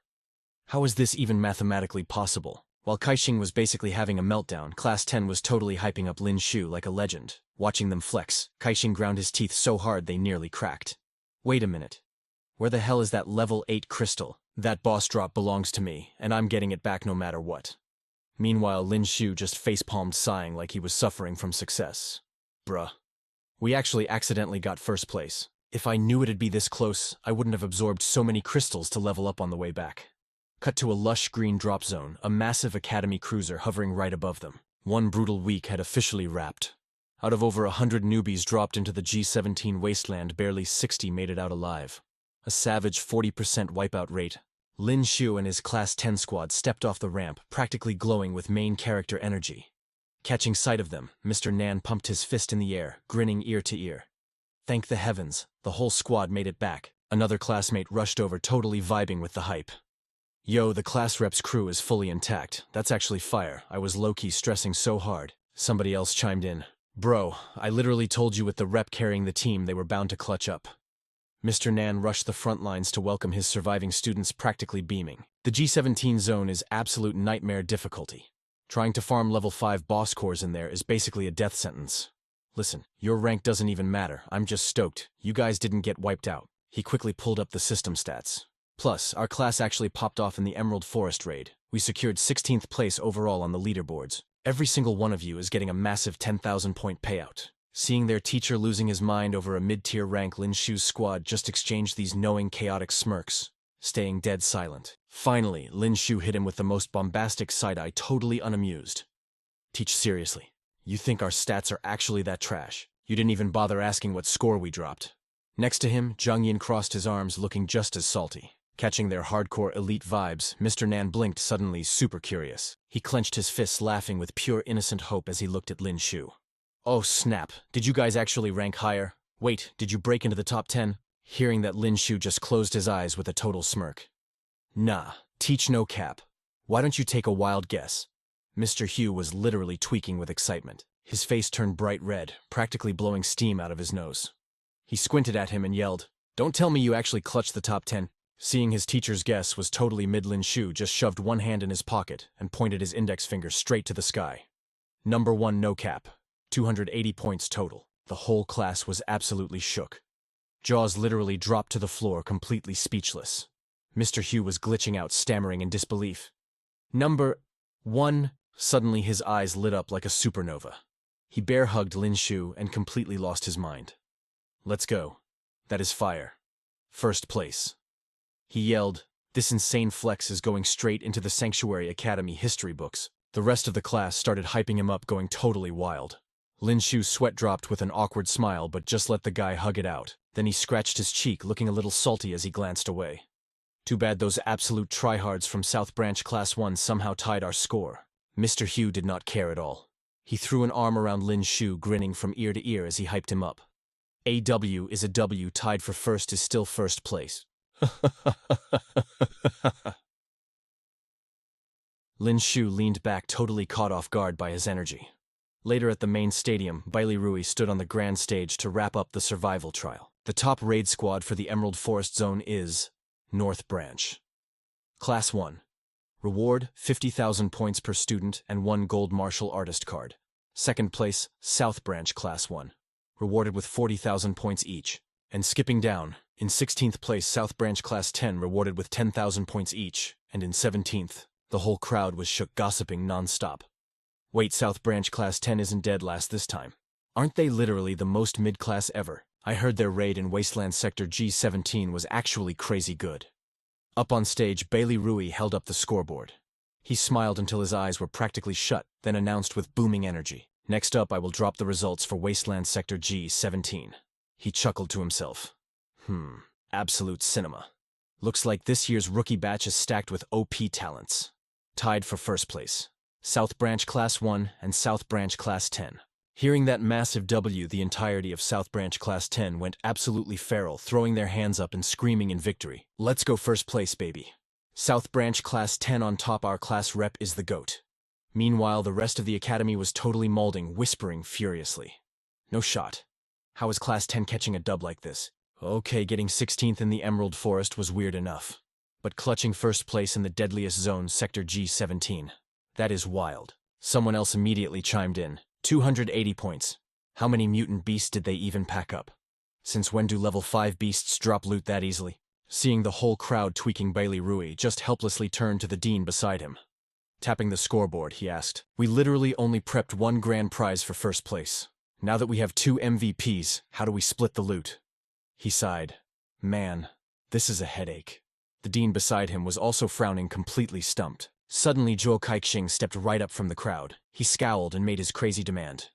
How is this even mathematically possible? While Kaiqing was basically having a meltdown, Class 10 was totally hyping up Lin Xiu like a legend. Watching them flex, Kaiqing ground his teeth so hard they nearly cracked. Wait a minute. Where the hell is that level 8 crystal? That boss drop belongs to me, and I'm getting it back no matter what. Meanwhile, Lin Xiu just facepalmed, sighing like he was suffering from success. Bruh. We actually accidentally got first place. If I knew it'd be this close, I wouldn't have absorbed so many crystals to level up on the way back. Cut to a lush green drop zone, a massive academy cruiser hovering right above them. One brutal week had officially wrapped. Out of over 100 newbies dropped into the G17 wasteland, barely 60 made it out alive. A savage 40% wipeout rate. Lin Xiu and his Class 10 squad stepped off the ramp, practically glowing with main character energy. Catching sight of them, Mr. Nan pumped his fist in the air, grinning ear to ear. Thank the heavens, the whole squad made it back. Another classmate rushed over, totally vibing with the hype. Yo, the class rep's crew is fully intact. That's actually fire. I was low-key stressing so hard. Somebody else chimed in. Bro, I literally told you with the rep carrying the team they were bound to clutch up. Mr. Nan rushed the front lines to welcome his surviving students, practically beaming. The G17 zone is absolute nightmare difficulty. Trying to farm level 5 boss cores in there is basically a death sentence. Listen, your rank doesn't even matter. I'm just stoked. You guys didn't get wiped out. He quickly pulled up the system stats. Plus, our class actually popped off in the Emerald Forest raid. We secured 16th place overall on the leaderboards. Every single one of you is getting a massive 10,000 point payout. Seeing their teacher losing his mind over a mid-tier rank, Lin Xiu's squad just exchanged these knowing, chaotic smirks, staying dead silent. Finally, Lin Xiu hit him with the most bombastic side-eye, totally unamused. Teach, seriously. You think our stats are actually that trash? You didn't even bother asking what score we dropped. Next to him, Zhang Yin crossed his arms, looking just as salty. Catching their hardcore elite vibes, Mr. Nan blinked, suddenly super curious. He clenched his fists, laughing with pure innocent hope as he looked at Lin Xiu. Oh snap, did you guys actually rank higher? Wait, did you break into the top 10? Hearing that, Lin Xiu just closed his eyes with a total smirk. Nah, teach no cap. Why don't you take a wild guess? Mr. Hu was literally tweaking with excitement. His face turned bright red, practically blowing steam out of his nose. He squinted at him and yelled, "Don't tell me you actually clutched the top 10. Seeing his teacher's guess was totally mid, Lin Xiu just shoved one hand in his pocket and pointed his index finger straight to the sky. Number 1 no cap. 280 points total. The whole class was absolutely shook. Jaws literally dropped to the floor, completely speechless. Mr. Hu was glitching out, stammering in disbelief. Number 1. Suddenly his eyes lit up like a supernova. He bear-hugged Lin Xiu and completely lost his mind. Let's go. That is fire. First place. He yelled, This insane flex is going straight into the Sanctuary Academy history books. The rest of the class started hyping him up, going totally wild. Lin Xiu's sweat dropped with an awkward smile, but just let the guy hug it out. Then he scratched his cheek, looking a little salty as he glanced away. Too bad those absolute tryhards from South Branch Class 1 somehow tied our score. Mr. Xiu did not care at all. He threw an arm around Lin Xiu, grinning from ear to ear as he hyped him up. A W is a W, tied for first is still first place. Lin Xiu leaned back, totally caught off guard by his energy. Later at the main stadium, Bailey Rui stood on the grand stage to wrap up the survival trial. The top raid squad for the Emerald Forest Zone is North Branch. Class 1. Reward, 50,000 points per student and 1 gold martial artist card. Second place, South Branch Class 1. Rewarded with 40,000 points each. And skipping down, in 16th place, South Branch Class 10, rewarded with 10,000 points each. And in 17th, the whole crowd was shook, gossiping non-stop. Wait, South Branch Class 10 isn't dead last this time. Aren't they literally the most mid-class ever? I heard their raid in Wasteland Sector G17 was actually crazy good. Up on stage, Bailey Rui held up the scoreboard. He smiled until his eyes were practically shut, then announced with booming energy, "Next up, I will drop the results for Wasteland Sector G17. He chuckled to himself. Absolute cinema. Looks like this year's rookie batch is stacked with OP talents. Tied for first place. South Branch Class 1 and South Branch Class 10. Hearing that massive W, the entirety of South Branch Class 10 went absolutely feral, throwing their hands up and screaming in victory. Let's go first place, baby. South Branch Class 10 on top, our class rep is the GOAT. Meanwhile, the rest of the academy was totally molding, whispering furiously. No shot. How is Class 10 catching a dub like this? Okay, getting 16th in the Emerald Forest was weird enough. But clutching first place in the deadliest zone, Sector G17. That is wild. Someone else immediately chimed in. 280 points. How many mutant beasts did they even pack up? Since when do level 5 beasts drop loot that easily? Seeing the whole crowd tweaking, Bailey Rui just helplessly turned to the dean beside him. Tapping the scoreboard, he asked, "We literally only prepped 1 grand prize for first place. Now that we have 2 MVPs, how do we split the loot?" He sighed. Man, this is a headache. The dean beside him was also frowning, completely stumped. Suddenly, Zhuo Kaixing stepped right up from the crowd. He scowled and made his crazy demand.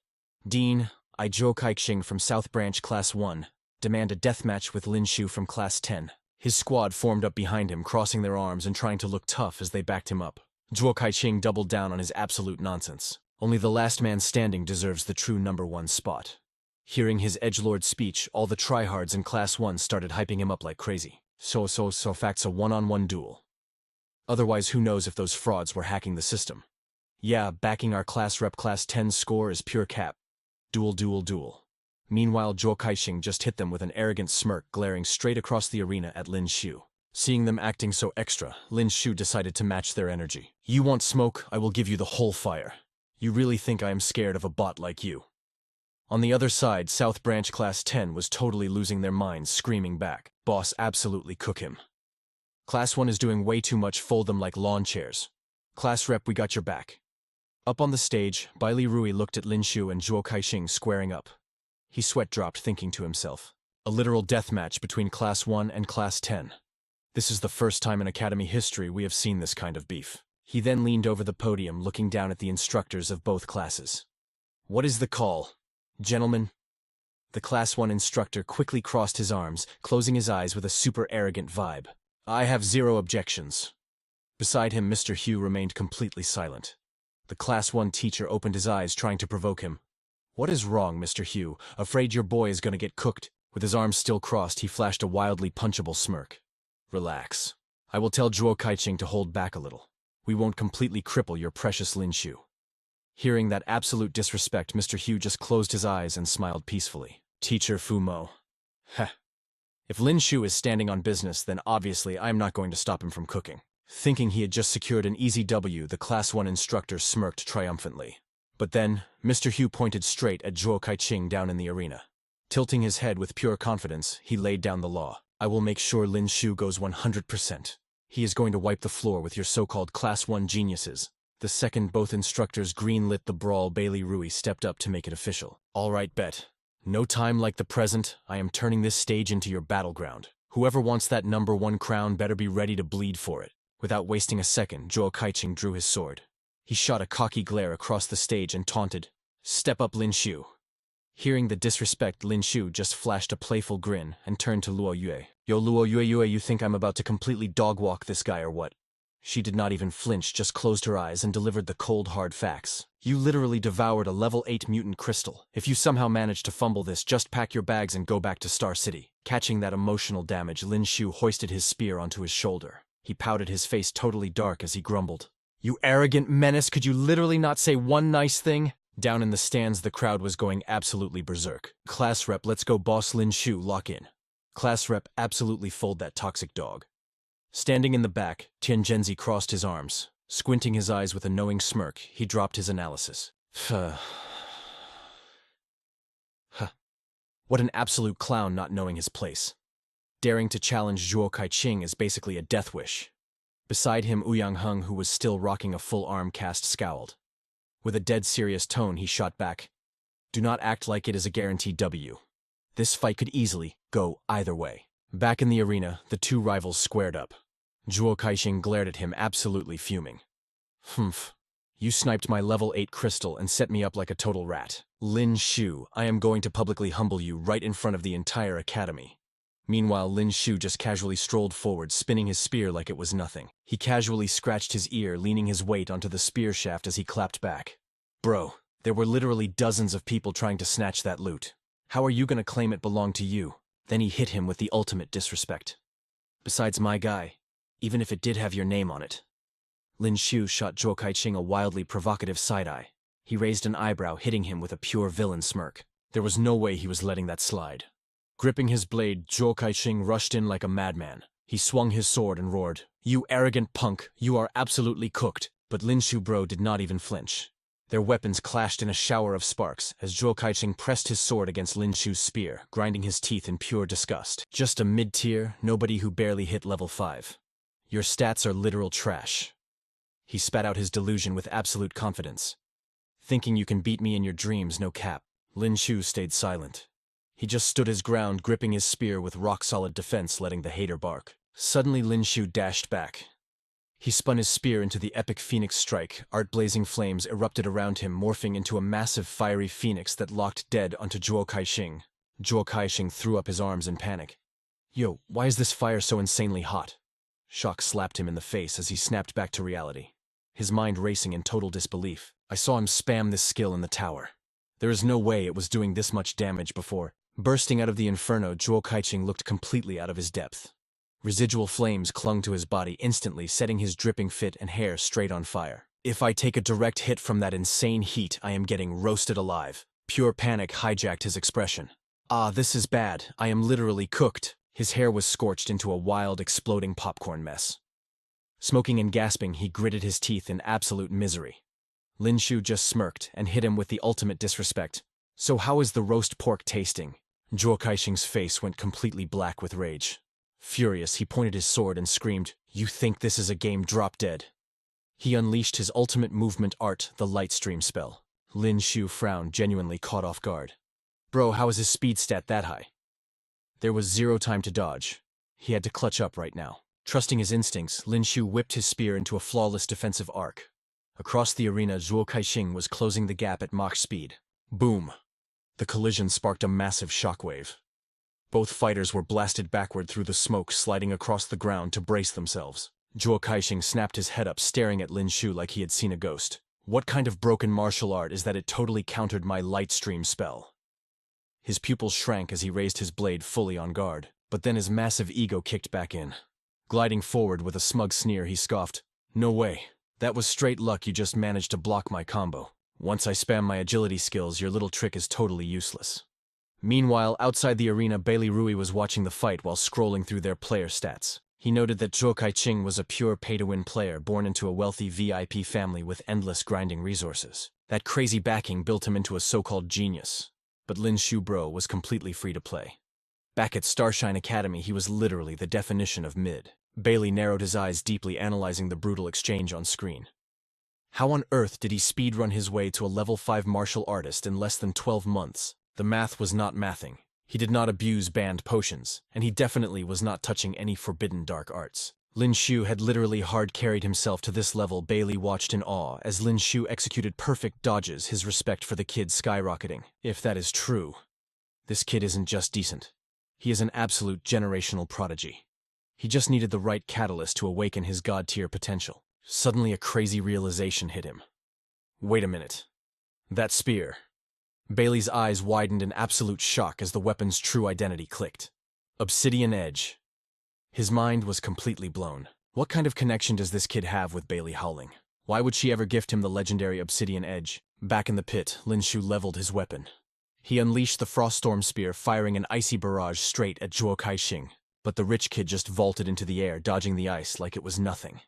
"Dean, I, Zhuo Kaixing from South Branch Class 1, demand a deathmatch with Lin Xiu from Class 10. His squad formed up behind him, crossing their arms and trying to look tough as they backed him up. Zhuo Kaixing doubled down on his absolute nonsense. Only the last man standing deserves the true #1 spot. Hearing his edgelord speech, all the tryhards in Class 1 started hyping him up like crazy. So facts, a one-on-one duel. Otherwise, who knows if those frauds were hacking the system. Yeah, backing our class rep Class 10's score is pure cap. Duel. Meanwhile, Zhuo Kaixing just hit them with an arrogant smirk, glaring straight across the arena at Lin Xiu. Seeing them acting so extra, Lin Xiu decided to match their energy. "You want smoke? I will give you the whole fire. You really think I am scared of a bot like you?" On the other side, South Branch Class 10 was totally losing their minds, screaming back, "Boss, absolutely cook him. Class 1 is doing way too much, fold them like lawn chairs. Class rep, we got your back." Up on the stage, Bailey Rui looked at Lin Xiu and Zhuo Kaixing squaring up. He sweat dropped, thinking to himself. A literal deathmatch between Class 1 and Class 10. This is the first time in Academy history we have seen this kind of beef. He then leaned over the podium, looking down at the instructors of both classes. "What is the call, gentlemen?" The Class 1 instructor quickly crossed his arms, closing his eyes with a super arrogant vibe. "I have 0 objections." Beside him, Mr. Xiu remained completely silent. The Class 1 teacher opened his eyes, trying to provoke him. "What is wrong, Mr. Xiu? Afraid your boy is gonna get cooked?" With his arms still crossed, he flashed a wildly punchable smirk. "Relax. I will tell Zhuo Kaixing to hold back a little. We won't completely cripple your precious Lin Xiu." Hearing that absolute disrespect, Mr. Xiu just closed his eyes and smiled peacefully. "Teacher Fu Mo. Heh. If Lin Xiu is standing on business, then obviously I am not going to stop him from cooking." Thinking he had just secured an easy W, the Class 1 instructor smirked triumphantly. But then, Mr. Xiu pointed straight at Zhuo Kaixing down in the arena. Tilting his head with pure confidence, he laid down the law. "I will make sure Lin Xiu goes 100%. He is going to wipe the floor with your so-called Class 1 geniuses." The second both instructors green-lit the brawl, Bailey Rui stepped up to make it official. "All right, bet. No time like the present. I am turning this stage into your battleground. Whoever wants that #1 crown better be ready to bleed for it. Without wasting a second, Zhuo Kaiqing drew his sword. He shot a cocky glare across the stage and taunted, "Step up, Lin Xiu." Hearing the disrespect, Lin Xiu just flashed a playful grin and turned to Luo Yue. "Yo, Luo Yue, you think I'm about to completely dog-walk this guy or what?" She did not even flinch, just closed her eyes and delivered the cold, hard facts. "You literally devoured a level 8 mutant crystal. If you somehow manage to fumble this, just pack your bags and go back to Star City." Catching that emotional damage, Lin Xiu hoisted his spear onto his shoulder. He pouted, his face totally dark as he grumbled, "You arrogant menace, could you literally not say one nice thing?" Down in the stands, the crowd was going absolutely berserk. "Class rep, let's go, boss. Lin Xiu, lock in." "Class rep, absolutely fold that toxic dog." Standing in the back, Tian Zhenzi crossed his arms. Squinting his eyes with a knowing smirk, he dropped his analysis. What an absolute clown, not knowing his place. Daring to challenge Zhuo Kaiqing is basically a death wish. Beside him, Ouyang Heng, who was still rocking a full arm cast, scowled. With a dead serious tone, he shot back, "Do not act like it is a guaranteed W. This fight could easily go either way." Back in the arena, the two rivals squared up. Zhuo Kaiqing glared at him, absolutely fuming. "Humph. You sniped my level 8 crystal and set me up like a total rat. Lin Xiu, I am going to publicly humble you right in front of the entire academy." Meanwhile, Lin Xiu just casually strolled forward, spinning his spear like it was nothing. He casually scratched his ear, leaning his weight onto the spear shaft as he clapped back. "Bro, there were literally dozens of people trying to snatch that loot. How are you gonna claim it belonged to you?" Then he hit him with the ultimate disrespect. "Besides, my guy, even if it did have your name on it." Lin Xiu shot Zhuo Kaiqing a wildly provocative side-eye. He raised an eyebrow, hitting him with a pure villain smirk. There was no way he was letting that slide. Gripping his blade, Zhuo Kaiqing rushed in like a madman. He swung his sword and roared, "You arrogant punk, you are absolutely cooked." But Lin Xiu bro did not even flinch. Their weapons clashed in a shower of sparks as Zhuo Kaiqing pressed his sword against Lin Xiu's spear, grinding his teeth in pure disgust. "Just a mid-tier, nobody who barely hit level 5. Your stats are literal trash." He spat out his delusion with absolute confidence. "Thinking you can beat me in your dreams, no cap." Lin Xiu stayed silent. He just stood his ground, gripping his spear with rock-solid defense, letting the hater bark. Suddenly, Lin Xiu dashed back. He spun his spear into the epic phoenix strike. Art-blazing flames erupted around him, morphing into a massive fiery phoenix that locked dead onto Zhuo Kaiqing. Zhuo Kaiqing threw up his arms in panic. "Yo, why is this fire so insanely hot?" Shock slapped him in the face as he snapped back to reality. His mind racing in total disbelief. "I saw him spam this skill in the tower. There is no way it was doing this much damage before." Bursting out of the inferno, Zhuo Kaiqing looked completely out of his depth. Residual flames clung to his body, instantly setting his dripping fit and hair straight on fire. "If I take a direct hit from that insane heat, I am getting roasted alive." Pure panic hijacked his expression. "Ah, this is bad. I am literally cooked." His hair was scorched into a wild, exploding popcorn mess. Smoking and gasping, he gritted his teeth in absolute misery. Lin Xiu just smirked and hit him with the ultimate disrespect. "So how is the roast pork tasting?" Zhuo Kaiqing's face went completely black with rage. Furious, he pointed his sword and screamed, "You think this is a game? Drop dead." He unleashed his ultimate movement art, the light stream spell. Lin Xiu frowned, genuinely caught off guard. "Bro, how is his speed stat that high?" There was zero time to dodge. He had to clutch up right now. Trusting his instincts, Lin Xiu whipped his spear into a flawless defensive arc. Across the arena, Zhuo Kaiqing was closing the gap at Mach speed. Boom! The collision sparked a massive shockwave. Both fighters were blasted backward through the smoke, sliding across the ground to brace themselves. Zhuo Kaiqing snapped his head up, staring at Lin Xiu like he had seen a ghost. "What kind of broken martial art is that? It totally countered my light stream spell." His pupils shrank as he raised his blade, fully on guard. But then his massive ego kicked back in. Gliding forward with a smug sneer, he scoffed, "No way. That was straight luck. You just managed to block my combo. Once I spam my agility skills, your little trick is totally useless." Meanwhile, outside the arena, Bailey Rui was watching the fight while scrolling through their player stats. He noted that Zhuo Kaiqing was a pure pay-to-win player born into a wealthy VIP family with endless grinding resources. That crazy backing built him into a so-called genius. But Lin Xiu bro was completely free to play. Back at Starfall Academy, he was literally the definition of mid. Bailey narrowed his eyes deeply, analyzing the brutal exchange on screen. How on earth did he speedrun his way to a level 5 martial artist in less than 12 months? The math was not mathing. He did not abuse banned potions, and he definitely was not touching any forbidden dark arts. Lin Xiu had literally hard-carried himself to this level. Bailey watched in awe as Lin Xiu executed perfect dodges, his respect for the kid skyrocketing. If that is true, this kid isn't just decent. He is an absolute generational prodigy. He just needed the right catalyst to awaken his god-tier potential. Suddenly a crazy realization hit him. Wait a minute. That spear. Bailey's eyes widened in absolute shock as the weapon's true identity clicked. Obsidian Edge. His mind was completely blown. What kind of connection does this kid have with Bailey Howling? Why would she ever gift him the legendary Obsidian Edge? Back in the pit, Lin Xiu leveled his weapon. He unleashed the Froststorm Spear, firing an icy barrage straight at Zhuo Kaixing. But the rich kid just vaulted into the air, dodging the ice like it was nothing.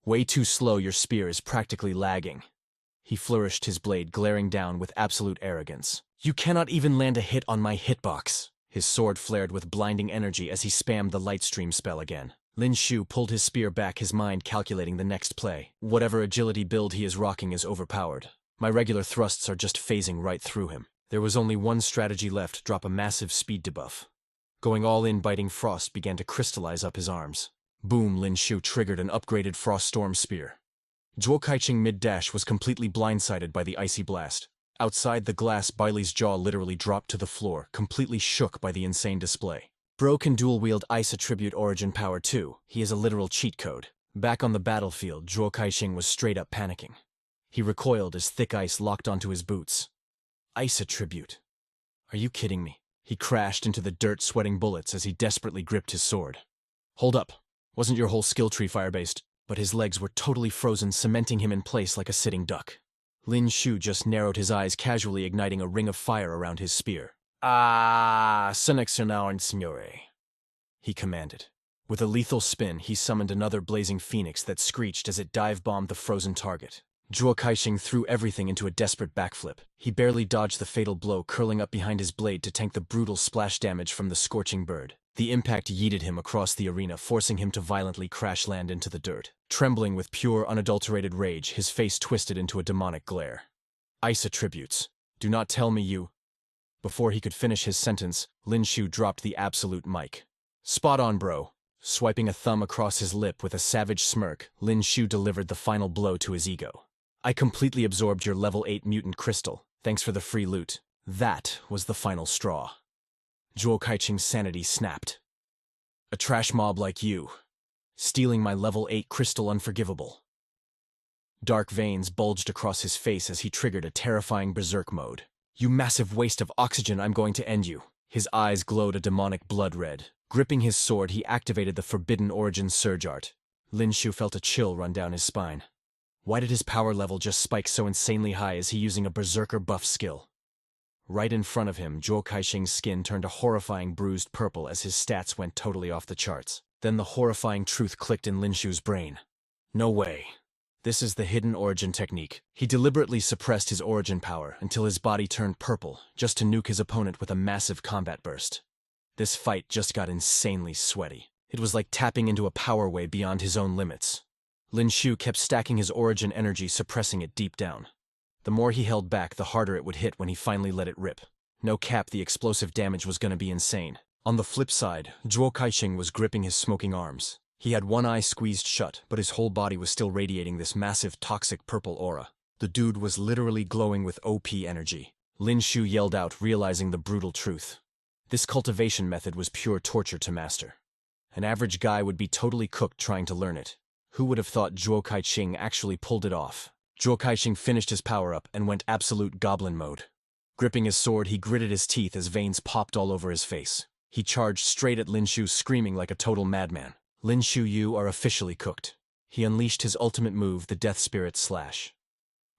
Way too slow, your spear is practically lagging. He flourished his blade, glaring down with absolute arrogance. You cannot even land a hit on my hitbox. His sword flared with blinding energy as he spammed the Lightstream spell again. Lin Xiu pulled his spear back, his mind calculating the next play. Whatever agility build he is rocking is overpowered. My regular thrusts are just phasing right through him. There was only one strategy left: drop a massive speed debuff. Going all in, biting frost began to crystallize up his arms. Boom, Lin Xiu triggered an upgraded Froststorm Spear. Zhuo Kaixing mid-dash was completely blindsided by the icy blast. Outside the glass, Bailey's jaw literally dropped to the floor, completely shook by the insane display. Bro can dual-wield Ice Attribute Origin Power too. He is a literal cheat code. Back on the battlefield, Zhuo Kaixing was straight up panicking. He recoiled as thick ice locked onto his boots. Ice Attribute. Are you kidding me? He crashed into the dirt, sweating bullets as he desperately gripped his sword. Hold up. Wasn't your whole skill tree fire-based? But his legs were totally frozen, cementing him in place like a sitting duck. Lin Xiu just narrowed his eyes, casually igniting a ring of fire around his spear. Ah, Senexionaun Signore, he commanded. With a lethal spin, he summoned another blazing phoenix that screeched as it dive-bombed the frozen target. Zhuo Kaixing threw everything into a desperate backflip. He barely dodged the fatal blow, curling up behind his blade to tank the brutal splash damage from the scorching bird. The impact yeeted him across the arena, forcing him to violently crash land into the dirt. Trembling with pure, unadulterated rage, his face twisted into a demonic glare. Ice Attributes. Do not tell me you... Before he could finish his sentence, Lin Xiu dropped the absolute mic. Spot on, bro. Swiping a thumb across his lip with a savage smirk, Lin Xiu delivered the final blow to his ego. I completely absorbed your level 8 mutant crystal. Thanks for the free loot. That was the final straw. Zhuo Kaixing's sanity snapped. A trash mob like you. Stealing my level 8 crystal, unforgivable. Dark veins bulged across his face as he triggered a terrifying berserk mode. You massive waste of oxygen, I'm going to end you. His eyes glowed a demonic blood red. Gripping his sword, he activated the Forbidden Origin Surge Art. Lin Xiu felt a chill run down his spine. Why did his power level just spike so insanely high? Is he using a berserker buff skill? Right in front of him, Zhuo Kaixing's skin turned a horrifying bruised purple as his stats went totally off the charts. Then the horrifying truth clicked in Lin Xiu's brain. No way. This is the hidden origin technique. He deliberately suppressed his origin power until his body turned purple, just to nuke his opponent with a massive combat burst. This fight just got insanely sweaty. It was like tapping into a power way beyond his own limits. Lin Xiu kept stacking his origin energy, suppressing it deep down. The more he held back, the harder it would hit when he finally let it rip. No cap, the explosive damage was gonna be insane. On the flip side, Zhuo Kaixing was gripping his smoking arms. He had one eye squeezed shut, but his whole body was still radiating this massive toxic purple aura. The dude was literally glowing with OP energy. Lin Xiu yelled out, realizing the brutal truth. This cultivation method was pure torture to master. An average guy would be totally cooked trying to learn it. Who would have thought Zhuo Kaixing actually pulled it off? Zhuo Kaixing finished his power-up and went absolute goblin mode. Gripping his sword, he gritted his teeth as veins popped all over his face. He charged straight at Lin Xiu, screaming like a total madman. Lin Xiu, you are officially cooked. He unleashed his ultimate move, the Death Spirit Slash.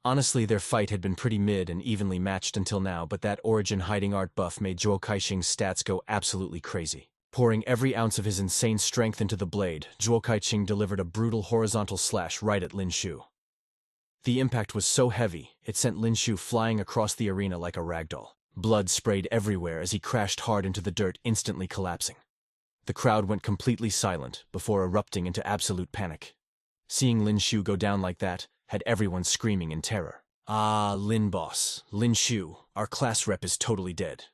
Honestly, their fight had been pretty mid and evenly matched until now, but that origin hiding art buff made Zhuo Kaixing's stats go absolutely crazy. Pouring every ounce of his insane strength into the blade, Zhuo Kaixing delivered a brutal horizontal slash right at Lin Xiu. The impact was so heavy, it sent Lin Xiu flying across the arena like a ragdoll. Blood sprayed everywhere as he crashed hard into the dirt, instantly collapsing. The crowd went completely silent before erupting into absolute panic. Seeing Lin Xiu go down like that had everyone screaming in terror. Ah, Lin boss, Lin Xiu, our class rep is totally dead.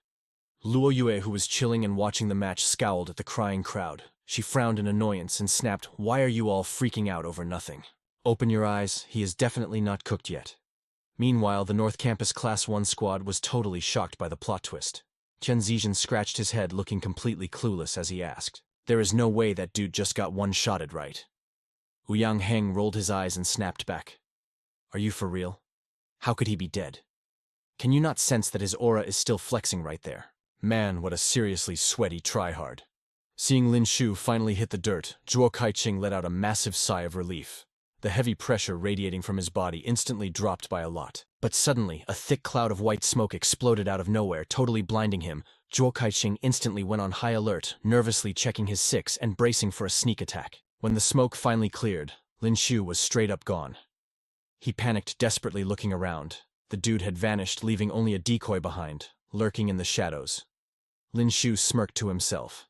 Luo Yue, who was chilling and watching the match, scowled at the crying crowd. She frowned in annoyance and snapped, "Why are you all freaking out over nothing? Open your eyes, he is definitely not cooked yet." Meanwhile, the North Campus Class 1 squad was totally shocked by the plot twist. Chen Zizhen scratched his head, looking completely clueless as he asked, "There is no way that dude just got one-shotted, right?" Ouyang Heng rolled his eyes and snapped back, "Are you for real? How could he be dead? Can you not sense that his aura is still flexing right there? Man, what a seriously sweaty tryhard." Seeing Lin Xiu finally hit the dirt, Zhuo Kaiqing let out a massive sigh of relief. The heavy pressure radiating from his body instantly dropped by a lot. But suddenly, a thick cloud of white smoke exploded out of nowhere, totally blinding him. Zhuo Kaiqing instantly went on high alert, nervously checking his six and bracing for a sneak attack. When the smoke finally cleared, Lin Xiu was straight up gone. He panicked, desperately looking around. The dude had vanished, leaving only a decoy behind, lurking in the shadows. Lin Xiu smirked to himself.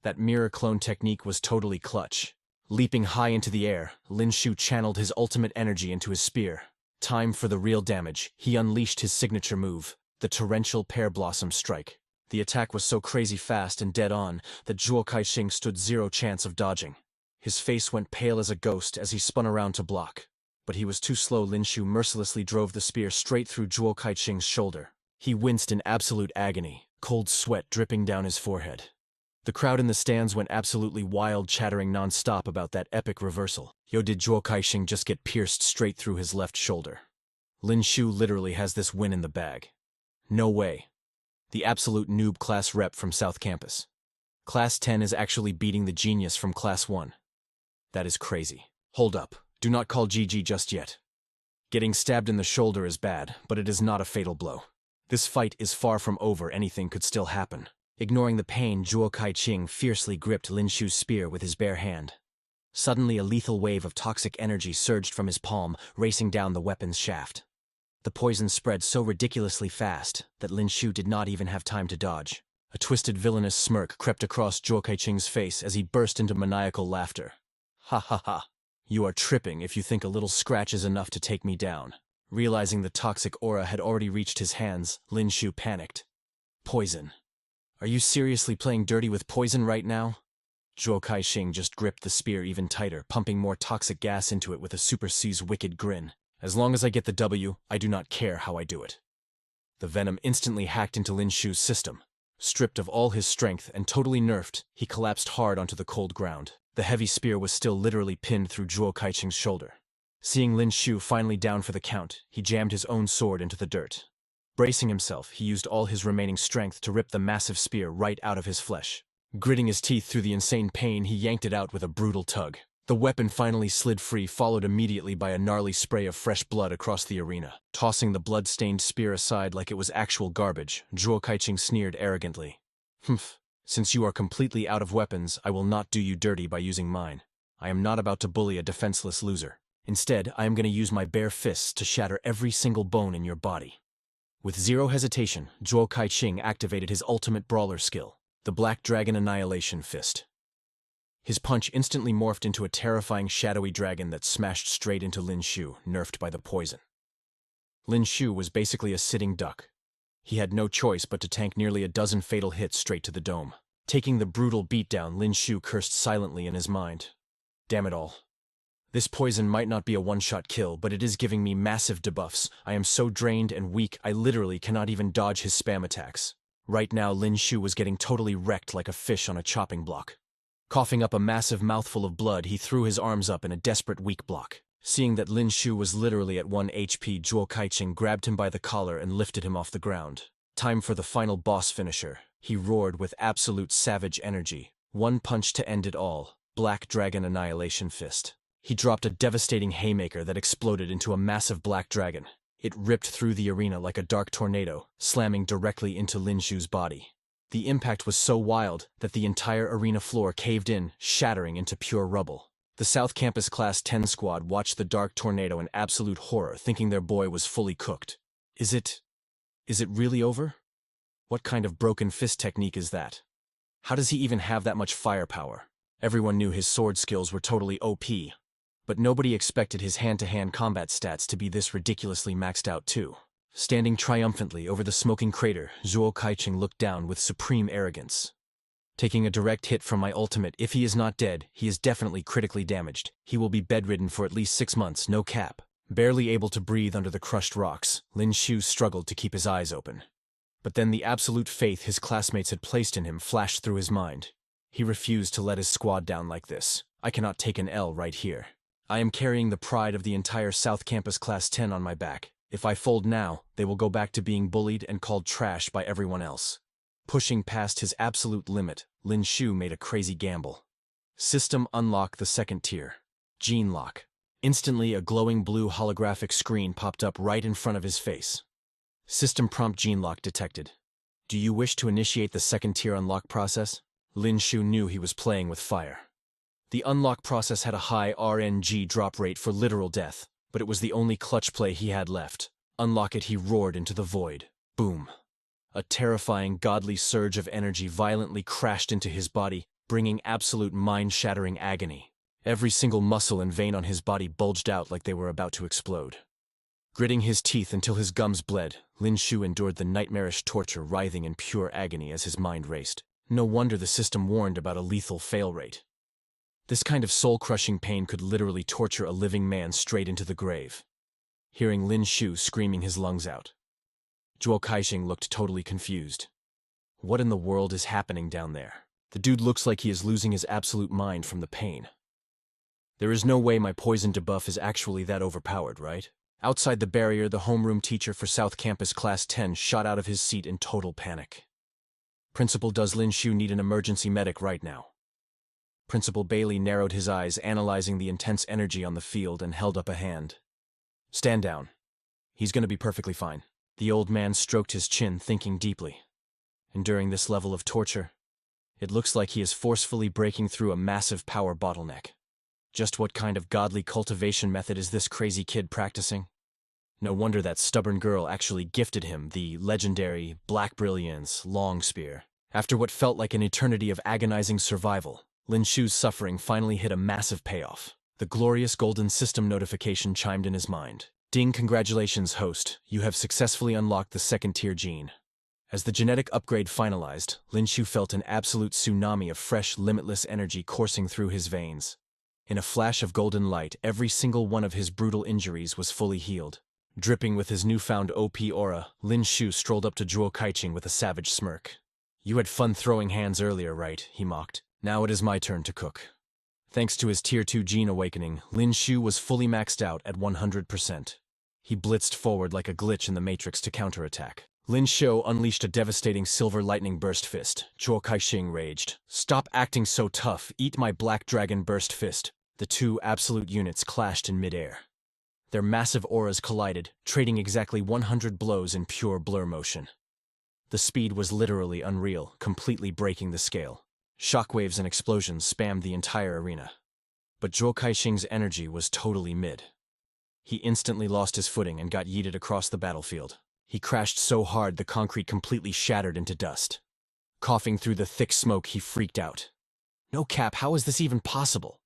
That mirror clone technique was totally clutch. Leaping high into the air, Lin Xiu channeled his ultimate energy into his spear. Time for the real damage. He unleashed his signature move, the torrential pear blossom strike. The attack was so crazy fast and dead on that Zhuo Kaiqing stood zero chance of dodging. His face went pale as a ghost as he spun around to block. But he was too slow. Lin Xiu mercilessly drove the spear straight through Zhuo Kaiqing's shoulder. He winced in absolute agony, cold sweat dripping down his forehead. The crowd in the stands went absolutely wild, chattering non-stop about that epic reversal. Yo, did Zhuo Kaiqing just get pierced straight through his left shoulder? Lin Xiu literally has this win in the bag. No way. The absolute noob class rep from South Campus. Class 10 is actually beating the genius from Class 1. That is crazy. Hold up. Do not call GG just yet. Getting stabbed in the shoulder is bad, but it is not a fatal blow. This fight is far from over. Anything could still happen. Ignoring the pain, Zhuo Kaiqing fiercely gripped Lin Xiu's spear with his bare hand. Suddenly, a lethal wave of toxic energy surged from his palm, racing down the weapon's shaft. The poison spread so ridiculously fast that Lin Xiu did not even have time to dodge. A twisted villainous smirk crept across Zhuo Kaiqing's face as he burst into maniacal laughter. "Ha ha ha. You are tripping if you think a little scratch is enough to take me down." Realizing the toxic aura had already reached his hands, Lin Xiu panicked. "Poison. Are you seriously playing dirty with poison right now?" Zhuo Kaiqing just gripped the spear even tighter, pumping more toxic gas into it with a Super C's wicked grin. "As long as I get the W, I do not care how I do it." The venom instantly hacked into Lin Xiu's system. Stripped of all his strength and totally nerfed, he collapsed hard onto the cold ground. The heavy spear was still literally pinned through Zhuo Kaiqing's shoulder. Seeing Lin Xiu finally down for the count, he jammed his own sword into the dirt. Bracing himself, he used all his remaining strength to rip the massive spear right out of his flesh. Gritting his teeth through the insane pain, he yanked it out with a brutal tug. The weapon finally slid free, followed immediately by a gnarly spray of fresh blood across the arena. Tossing the blood-stained spear aside like it was actual garbage, Zhuo Kaiqing sneered arrogantly. "Humph. Since you are completely out of weapons, I will not do you dirty by using mine. I am not about to bully a defenseless loser. Instead, I am going to use my bare fists to shatter every single bone in your body." With zero hesitation, Zhuo Kaiqing activated his ultimate brawler skill, the Black Dragon Annihilation Fist. His punch instantly morphed into a terrifying shadowy dragon that smashed straight into Lin Xiu, nerfed by the poison. Lin Xiu was basically a sitting duck. He had no choice but to tank nearly a dozen fatal hits straight to the dome. Taking the brutal beatdown, Lin Xiu cursed silently in his mind. "Damn it all. This poison might not be a one-shot kill, but it is giving me massive debuffs. I am so drained and weak, I literally cannot even dodge his spam attacks." Right now, Lin Xiu was getting totally wrecked like a fish on a chopping block. Coughing up a massive mouthful of blood, he threw his arms up in a desperate weak block. Seeing that Lin Xiu was literally at 1 HP, Zhuo Kaiqing grabbed him by the collar and lifted him off the ground. Time for the final boss finisher. He roared with absolute savage energy. One punch to end it all. Black Dragon Annihilation Fist. He dropped a devastating haymaker that exploded into a massive black dragon. It ripped through the arena like a dark tornado, slamming directly into Lin Xiu's body. The impact was so wild that the entire arena floor caved in, shattering into pure rubble. The South Campus Class 10 squad watched the dark tornado in absolute horror, thinking their boy was fully cooked. Is it really over? What kind of broken fist technique is that? How does he even have that much firepower? Everyone knew his sword skills were totally OP. But nobody expected his hand-to-hand combat stats to be this ridiculously maxed out too. Standing triumphantly over the smoking crater, Zhuo Kaiqing looked down with supreme arrogance. Taking a direct hit from my ultimate, if he is not dead, he is definitely critically damaged. He will be bedridden for at least 6 months, no cap. Barely able to breathe under the crushed rocks, Lin Xiu struggled to keep his eyes open. But then the absolute faith his classmates had placed in him flashed through his mind. He refused to let his squad down like this. I cannot take an L right here. I am carrying the pride of the entire South Campus Class 10 on my back. If I fold now, they will go back to being bullied and called trash by everyone else. Pushing past his absolute limit, Lin Xiu made a crazy gamble. System unlock the second tier. Gene lock. Instantly, a glowing blue holographic screen popped up right in front of his face. System prompt gene lock detected. Do you wish to initiate the second tier unlock process? Lin Xiu knew he was playing with fire. The unlock process had a high RNG drop rate for literal death, but it was the only clutch play he had left. Unlock it, he roared into the void. Boom. A terrifying, godly surge of energy violently crashed into his body, bringing absolute mind-shattering agony. Every single muscle and vein on his body bulged out like they were about to explode. Gritting his teeth until his gums bled, Lin Xiu endured the nightmarish torture, writhing in pure agony as his mind raced. No wonder the system warned about a lethal fail rate. This kind of soul-crushing pain could literally torture a living man straight into the grave. Hearing Lin Xiu screaming his lungs out, Zhuo Kaiqing looked totally confused. What in the world is happening down there? The dude looks like he is losing his absolute mind from the pain. There is no way my poison debuff is actually that overpowered, right? Outside the barrier, the homeroom teacher for South Campus Class 10 shot out of his seat in total panic. Principal, does Lin Xiu need an emergency medic right now? Principal Bailey narrowed his eyes, analyzing the intense energy on the field, and held up a hand. Stand down. He's going to be perfectly fine. The old man stroked his chin, thinking deeply. Enduring this level of torture, it looks like he is forcefully breaking through a massive power bottleneck. Just what kind of godly cultivation method is this crazy kid practicing? No wonder that stubborn girl actually gifted him the legendary Black Brilliance long spear. After what felt like an eternity of agonizing survival, Lin Xiu's suffering finally hit a massive payoff. The glorious golden system notification chimed in his mind. Ding, congratulations, host. You have successfully unlocked the second tier gene. As the genetic upgrade finalized, Lin Xiu felt an absolute tsunami of fresh, limitless energy coursing through his veins. In a flash of golden light, every single one of his brutal injuries was fully healed. Dripping with his newfound OP aura, Lin Xiu strolled up to Zhuo Kaiqing with a savage smirk. You had fun throwing hands earlier, right? He mocked. Now it is my turn to cook. Thanks to his Tier 2 gene awakening, Lin Xiu was fully maxed out at 100%. He blitzed forward like a glitch in the Matrix to counterattack. Lin Xiu unleashed a devastating silver lightning burst fist. Zhuo Kaiqing raged. Stop acting so tough, eat my black dragon burst fist. The two absolute units clashed in midair. Their massive auras collided, trading exactly 100 blows in pure blur motion. The speed was literally unreal, completely breaking the scale. Shockwaves and explosions spammed the entire arena. But Zhuo Kaiqing's energy was totally mid. He instantly lost his footing and got yeeted across the battlefield. He crashed so hard the concrete completely shattered into dust. Coughing through the thick smoke, he freaked out. No cap, how is this even possible?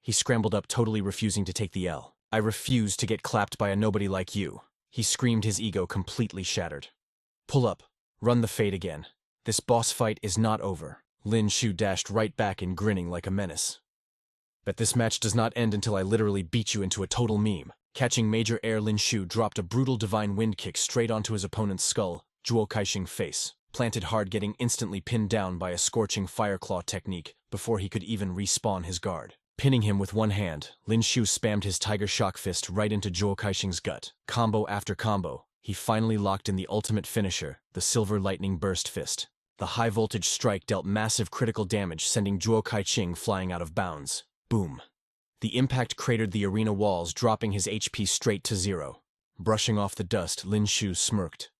He scrambled up, totally refusing to take the L. I refuse to get clapped by a nobody like you. He screamed, his ego completely shattered. Pull up. Run the fade again. This boss fight is not over. Lin Xiu dashed right back in, grinning like a menace. Bet this match does not end until I literally beat you into a total meme. Catching major air, Lin Xiu dropped a brutal divine wind kick straight onto his opponent's skull. Zhuo Kaiqing face planted hard, getting instantly pinned down by a scorching fireclaw technique before he could even respawn his guard. Pinning him with one hand, Lin Xiu spammed his tiger shock fist right into Zhuo Kaiqing's gut. Combo after combo, he finally locked in the ultimate finisher, the silver lightning burst fist. The high-voltage strike dealt massive critical damage, sending Zhuo Kaiqing flying out of bounds. Boom. The impact cratered the arena walls, dropping his HP straight to 0. Brushing off the dust, Lin Xiu smirked.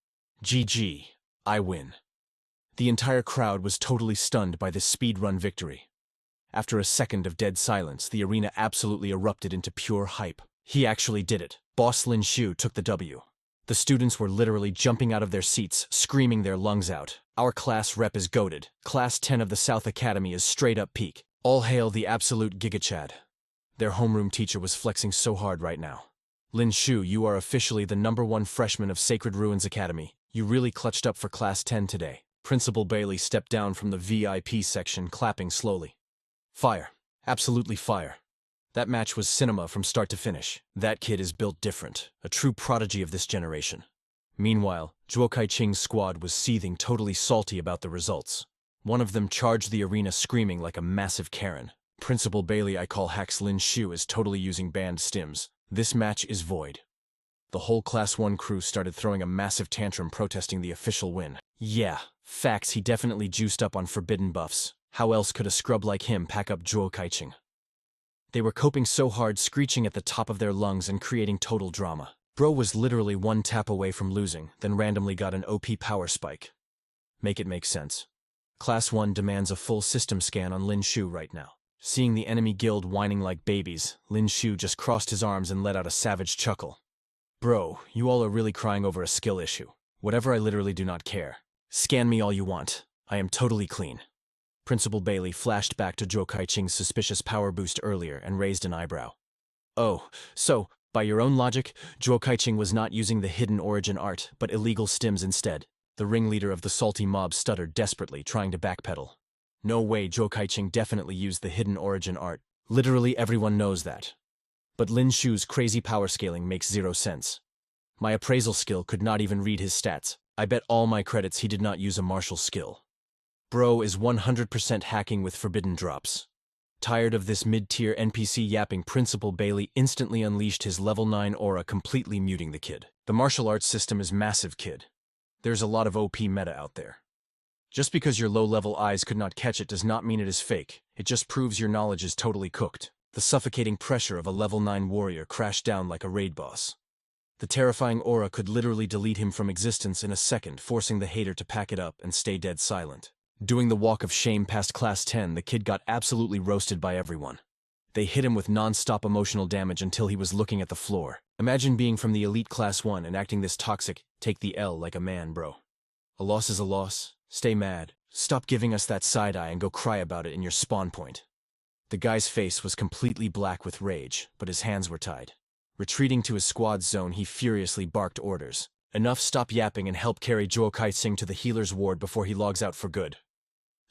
GG. I win. The entire crowd was totally stunned by this speedrun victory. After a second of dead silence, the arena absolutely erupted into pure hype. He actually did it. Boss Lin Xiu took the W. The students were literally jumping out of their seats, screaming their lungs out. Our class rep is goated. Class 10 of the South Academy is straight up peak. All hail the absolute Gigachad. Their homeroom teacher was flexing so hard right now. Lin Xiu, you are officially the #1 freshman of Sacred Ruins Academy. You really clutched up for Class 10 today. Principal Bailey stepped down from the VIP section, clapping slowly. Fire. Absolutely fire. That match was cinema from start to finish. That kid is built different, a true prodigy of this generation. Meanwhile, Zhuo Kaiqing's squad was seething, totally salty about the results. One of them charged the arena screaming like a massive Karen. Principal Bailey, I call hacks. Lin Xiu is totally using banned stims. This match is void. The whole Class 1 crew started throwing a massive tantrum protesting the official win. Yeah, facts, he definitely juiced up on forbidden buffs. How else could a scrub like him pack up Zhuo Kaiqing? They were coping so hard, screeching at the top of their lungs and creating total drama. Bro was literally one tap away from losing, then randomly got an OP power spike. Make it make sense. Class 1 demands a full system scan on Lin Xiu right now. Seeing the enemy guild whining like babies, Lin Xiu just crossed his arms and let out a savage chuckle. Bro, you all are really crying over a skill issue. Whatever, I literally do not care. Scan me all you want. I am totally clean. Principal Bailey flashed back to Zhuo Kaiqing's suspicious power boost earlier and raised an eyebrow. Oh, so, by your own logic, Zhuo Kaiqing was not using the hidden origin art, but illegal stims instead. The ringleader of the salty mob stuttered desperately, trying to backpedal. No way, Zhuo Kaiqing definitely used the hidden origin art. Literally everyone knows that. But Lin Xiu's crazy power scaling makes zero sense. My appraisal skill could not even read his stats. I bet all my credits he did not use a martial skill. Bro is 100% hacking with forbidden drops. Tired of this mid-tier NPC yapping, Principal Bailey instantly unleashed his level 9 aura, completely muting the kid. The martial arts system is massive, kid. There's a lot of OP meta out there. Just because your low-level eyes could not catch it does not mean it is fake. It just proves your knowledge is totally cooked. The suffocating pressure of a level 9 warrior crashed down like a raid boss. The terrifying aura could literally delete him from existence in a second, forcing the hater to pack it up and stay dead silent. Doing the walk of shame past Class 10, the kid got absolutely roasted by everyone. They hit him with non-stop emotional damage until he was looking at the floor. Imagine being from the elite Class 1 and acting this toxic. Take the L like a man, bro. A loss is a loss. Stay mad. Stop giving us that side eye and go cry about it in your spawn point. The guy's face was completely black with rage, but his hands were tied. Retreating to his squad's zone, he furiously barked orders. Enough, stop yapping and help carry Zhuo Kaiqing to the healer's ward before he logs out for good.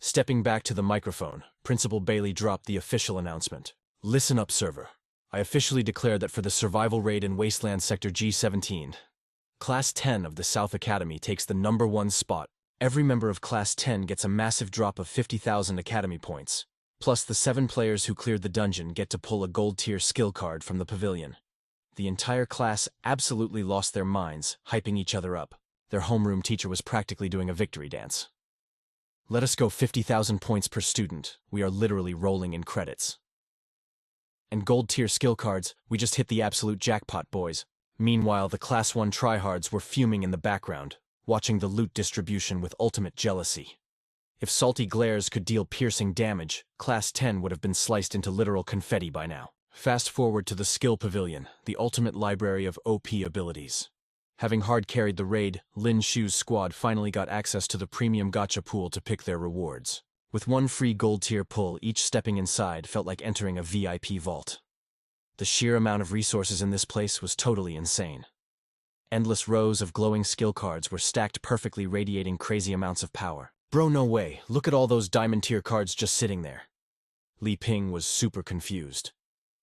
Stepping back to the microphone, Principal Bailey dropped the official announcement. Listen up, server. I officially declare that for the survival raid in Wasteland Sector G17, Class 10 of the South Academy takes the #1 spot. Every member of Class 10 gets a massive drop of 50,000 Academy points. Plus, the 7 players who cleared the dungeon get to pull a gold-tier skill card from the pavilion. The entire class absolutely lost their minds, hyping each other up. Their homeroom teacher was practically doing a victory dance. Let us go, 50,000 points per student. We are literally rolling in credits. And gold-tier skill cards, we just hit the absolute jackpot, boys. Meanwhile, the Class 1 tryhards were fuming in the background, watching the loot distribution with ultimate jealousy. If salty glares could deal piercing damage, Class 10 would have been sliced into literal confetti by now. Fast forward to the Skill Pavilion, the ultimate library of OP abilities. Having hard-carried the raid, Lin Xiu's squad finally got access to the premium gacha pool to pick their rewards. With one free gold-tier pull, each stepping inside felt like entering a VIP vault. The sheer amount of resources in this place was totally insane. Endless rows of glowing skill cards were stacked perfectly, radiating crazy amounts of power. Bro, no way, look at all those diamond-tier cards just sitting there. Li Ping was super confused.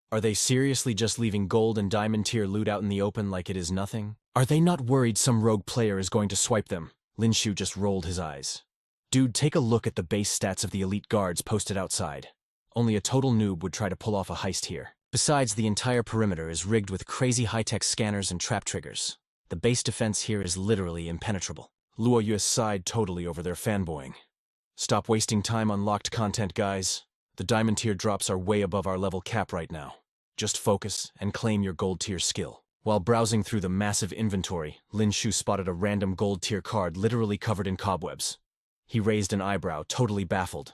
Are they seriously just leaving gold and diamond-tier loot out in the open like it is nothing? Are they not worried some rogue player is going to swipe them? Lin Xiu just rolled his eyes. Dude, take a look at the base stats of the elite guards posted outside. Only a total noob would try to pull off a heist here. Besides, the entire perimeter is rigged with crazy high-tech scanners and trap triggers. The base defense here is literally impenetrable. Luo Yu's sighed totally over their fanboying. Stop wasting time on locked content, guys. The diamond tier drops are way above our level cap right now. Just focus and claim your gold tier skill. While browsing through the massive inventory, Lin Xiu spotted a random gold tier card literally covered in cobwebs. He raised an eyebrow, totally baffled.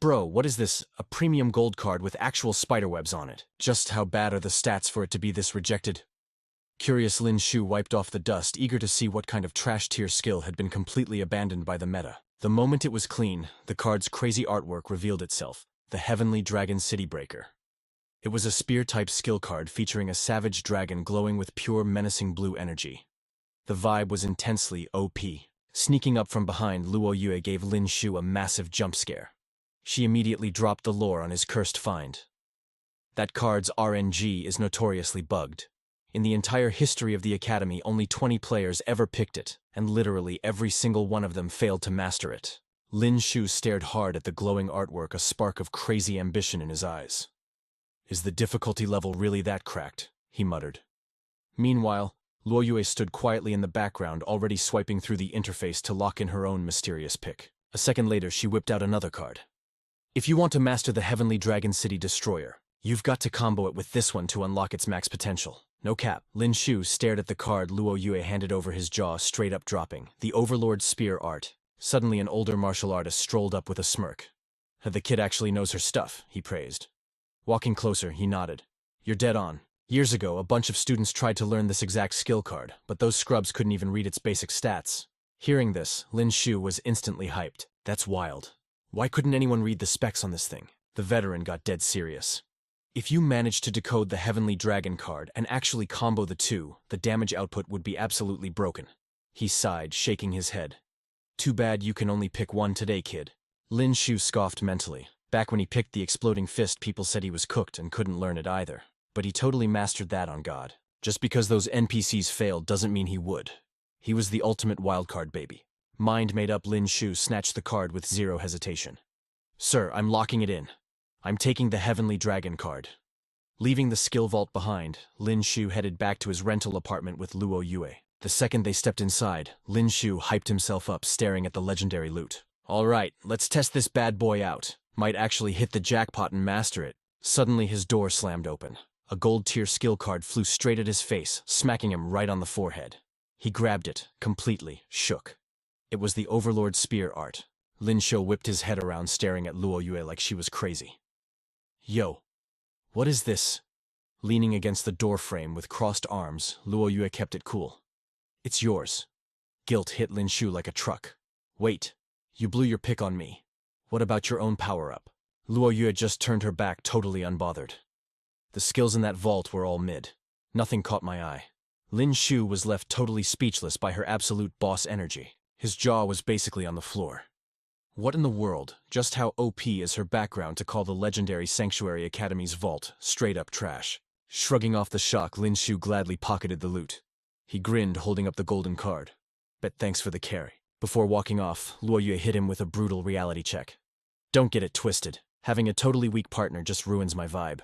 Bro, what is this? A premium gold card with actual spiderwebs on it. Just how bad are the stats for it to be this rejected? Curious, Lin Xiu wiped off the dust, eager to see what kind of trash tier skill had been completely abandoned by the meta. The moment it was clean, the card's crazy artwork revealed itself, the Heavenly Dragon City Breaker. It was a spear-type skill card featuring a savage dragon glowing with pure menacing blue energy. The vibe was intensely OP. Sneaking up from behind, Luo Yue gave Lin Xiu a massive jump scare. She immediately dropped the lore on his cursed find. That card's RNG is notoriously bugged. In the entire history of the Academy, only 20 players ever picked it, and literally every single one of them failed to master it. Lin Xiu stared hard at the glowing artwork, a spark of crazy ambition in his eyes. "Is the difficulty level really that cracked?" he muttered. Meanwhile, Luo Yue stood quietly in the background, already swiping through the interface to lock in her own mysterious pick. A second later, she whipped out another card. "If you want to master the Heavenly Dragon City Destroyer, you've got to combo it with this one to unlock its max potential." No cap. Lin Xiu stared at the card Luo Yue handed over, his jaw straight up dropping. The Overlord Spear art. Suddenly an older martial artist strolled up with a smirk. "The kid actually knows her stuff," he praised. Walking closer, he nodded. "You're dead on. Years ago, a bunch of students tried to learn this exact skill card, but those scrubs couldn't even read its basic stats." Hearing this, Lin Xiu was instantly hyped. "That's wild. Why couldn't anyone read the specs on this thing?" The veteran got dead serious. "If you managed to decode the Heavenly Dragon card and actually combo the two, the damage output would be absolutely broken." He sighed, shaking his head. "Too bad you can only pick one today, kid." Lin Xiu scoffed mentally. Back when he picked the exploding fist, people said he was cooked and couldn't learn it either. But he totally mastered that on God. Just because those NPCs failed doesn't mean he would. He was the ultimate wildcard baby. Mind made up, Lin Xiu snatched the card with zero hesitation. "Sir, I'm locking it in. I'm taking the Heavenly Dragon card." Leaving the skill vault behind, Lin Xiu headed back to his rental apartment with Luo Yue. The second they stepped inside, Lin Xiu hyped himself up, staring at the legendary loot. "All right, let's test this bad boy out. Might actually hit the jackpot and master it." Suddenly his door slammed open. A gold-tier skill card flew straight at his face, smacking him right on the forehead. He grabbed it, completely shook. It was the Overlord Spear art. Lin Xiu whipped his head around, staring at Luo Yue like she was crazy. "Yo, what is this?" Leaning against the door frame with crossed arms, Luo Yue kept it cool. "It's yours." Guilt hit Lin Xiu like a truck. "Wait, you blew your pick on me. What about your own power-up?" Luo Yue just turned her back, totally unbothered. "The skills in that vault were all mid. Nothing caught my eye." Lin Xiu was left totally speechless by her absolute boss energy. His jaw was basically on the floor. What in the world? Just how OP is her background to call the legendary Sanctuary Academy's vault straight-up trash? Shrugging off the shock, Lin Xiu gladly pocketed the loot. He grinned, holding up the golden card. "Bet thanks for the carry." Before walking off, Luo Yue hit him with a brutal reality check. "Don't get it twisted. Having a totally weak partner just ruins my vibe."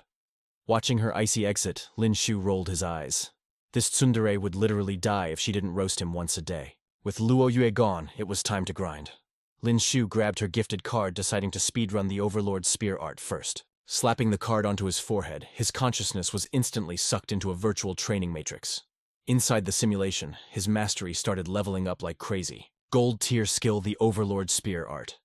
Watching her icy exit, Lin Xiu rolled his eyes. This tsundere would literally die if she didn't roast him once a day. With Luo Yue gone, it was time to grind. Lin Xiu grabbed her gifted card, deciding to speedrun the Overlord Spear art first. Slapping the card onto his forehead, his consciousness was instantly sucked into a virtual training matrix. Inside the simulation, his mastery started leveling up like crazy. Gold-tier skill, the Overlord Spear art.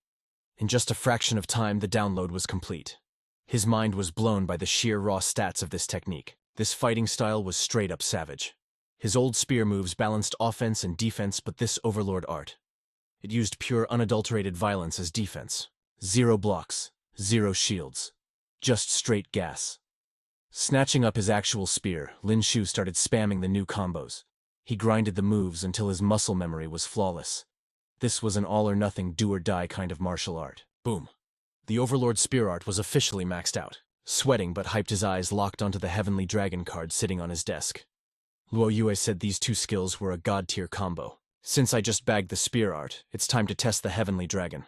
In just a fraction of time, the download was complete. His mind was blown by the sheer raw stats of this technique. This fighting style was straight-up savage. His old spear moves balanced offense and defense, but this Overlord art, it used pure unadulterated violence as defense. 0 blocks, 0 shields. Just straight gas. Snatching up his actual spear, Lin Xiu started spamming the new combos. He grinded the moves until his muscle memory was flawless. This was an all-or-nothing, do-or-die kind of martial art. Boom. The Overlord Spear art was officially maxed out. Sweating but hyped, his eyes locked onto the Heavenly Dragon card sitting on his desk. Luo Yue said these two skills were a god-tier combo. Since I just bagged the spear art, it's time to test the Heavenly Dragon.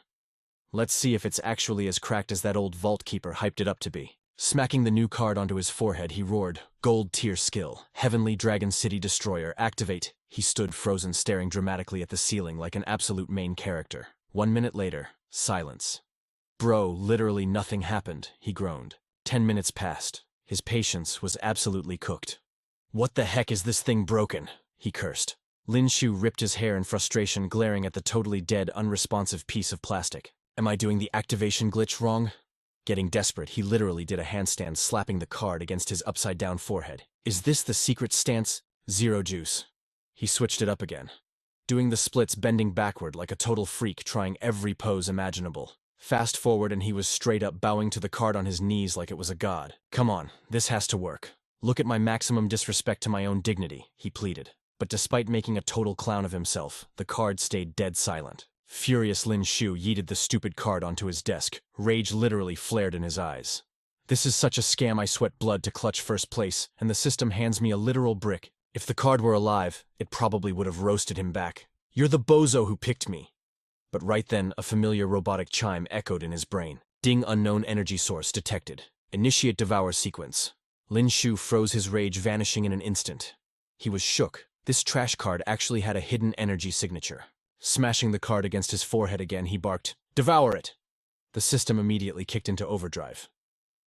Let's see if it's actually as cracked as that old vault keeper hyped it up to be. Smacking the new card onto his forehead, he roared, "Gold-tier skill, Heavenly Dragon City Destroyer, activate." He stood frozen, staring dramatically at the ceiling like an absolute main character. 1 minute later, silence. "Bro, literally nothing happened," he groaned. 10 minutes passed. His patience was absolutely cooked. "What the heck is this thing broken?" he cursed. Lin Xiu ripped his hair in frustration, glaring at the totally dead, unresponsive piece of plastic. "Am I doing the activation glitch wrong?" Getting desperate, he literally did a handstand, slapping the card against his upside-down forehead. "Is this the secret stance? 0 juice." He switched it up again, doing the splits, bending backward like a total freak, trying every pose imaginable. Fast forward and he was straight up bowing to the card on his knees like it was a god. "Come on, this has to work. Look at my maximum disrespect to my own dignity," he pleaded. But despite making a total clown of himself, the card stayed dead silent. Furious Lin Xiu yeeted the stupid card onto his desk. Rage literally flared in his eyes. "This is such a scam. I sweat blood to clutch first place, and the system hands me a literal brick. If the card were alive, it probably would have roasted him back. You're the bozo who picked me." But right then, a familiar robotic chime echoed in his brain. "Ding, unknown energy source detected. Initiate devour sequence." Lin Xiu froze, his rage vanishing in an instant. He was shook. This trash card actually had a hidden energy signature. Smashing the card against his forehead again, he barked, "Devour it!" The system immediately kicked into overdrive.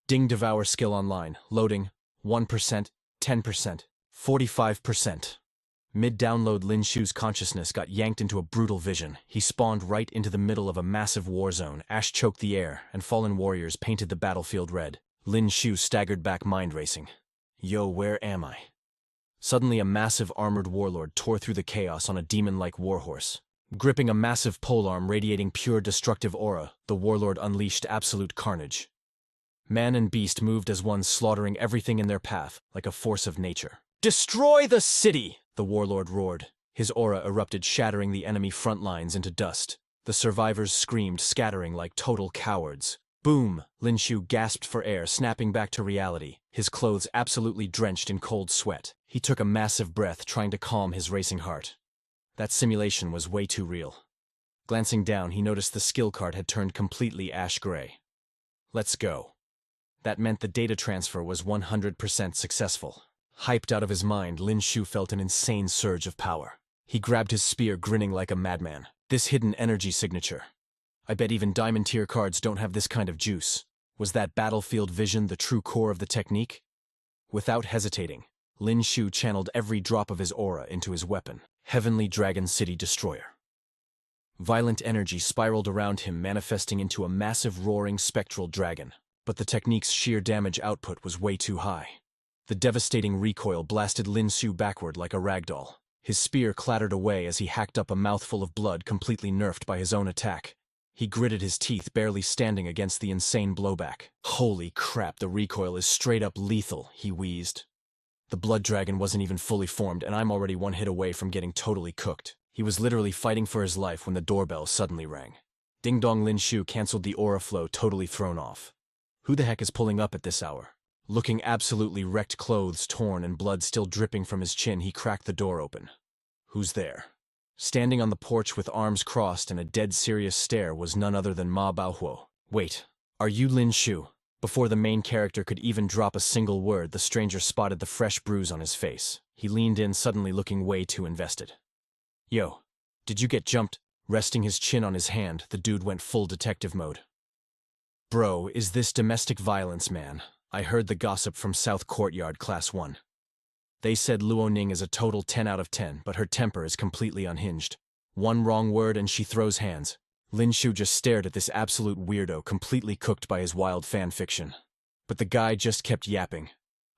Ding, devour skill online. Loading. 1%, 10%, 45%. Mid-download, Lin Xiu's consciousness got yanked into a brutal vision. He spawned right into the middle of a massive war zone. Ash choked the air, and fallen warriors painted the battlefield red. Lin Xiu staggered back, mind racing. Yo, where am I? Suddenly, a massive armored warlord tore through the chaos on a demon-like warhorse. Gripping a massive polearm radiating pure destructive aura, the warlord unleashed absolute carnage. Man and beast moved as one, slaughtering everything in their path, like a force of nature. "Destroy the city!" the warlord roared. His aura erupted, shattering the enemy front lines into dust. The survivors screamed, scattering like total cowards. Boom! Lin Xiu gasped for air, snapping back to reality, his clothes absolutely drenched in cold sweat. He took a massive breath, trying to calm his racing heart. That simulation was way too real. Glancing down, he noticed the skill card had turned completely ash gray. Let's go. That meant the data transfer was 100% successful. Hyped out of his mind, Lin Xiu felt an insane surge of power. He grabbed his spear, grinning like a madman. This hidden energy signature. I bet even diamond tier cards don't have this kind of juice. Was that battlefield vision the true core of the technique? Without hesitating, Lin Xiu channeled every drop of his aura into his weapon, Heavenly Dragon City Destroyer. Violent energy spiraled around him, manifesting into a massive roaring spectral dragon. But the technique's sheer damage output was way too high. The devastating recoil blasted Lin Xiu backward like a ragdoll. His spear clattered away as he hacked up a mouthful of blood, completely nerfed by his own attack. He gritted his teeth, barely standing against the insane blowback. "Holy crap, the recoil is straight up lethal," he wheezed. The blood dragon wasn't even fully formed, and I'm already one hit away from getting totally cooked. He was literally fighting for his life when the doorbell suddenly rang. Ding dong, Lin Xiu canceled the aura flow, totally thrown off. Who the heck is pulling up at this hour? Looking absolutely wrecked, clothes torn and blood still dripping from his chin, he cracked the door open. Who's there? Standing on the porch with arms crossed and a dead serious stare was none other than Ma Baohuo. "Wait, are you Lin Xiu?" Before the main character could even drop a single word, the stranger spotted the fresh bruise on his face. He leaned in, suddenly looking way too invested. "Yo, did you get jumped?" Resting his chin on his hand, the dude went full detective mode. "Bro, is this domestic violence, man? I heard the gossip from South Courtyard Class 1. They said Luo Ning is a total 10 out of 10, but her temper is completely unhinged. One wrong word and she throws hands." Lin Xiu just stared at this absolute weirdo, completely cooked by his wild fan fiction. But the guy just kept yapping.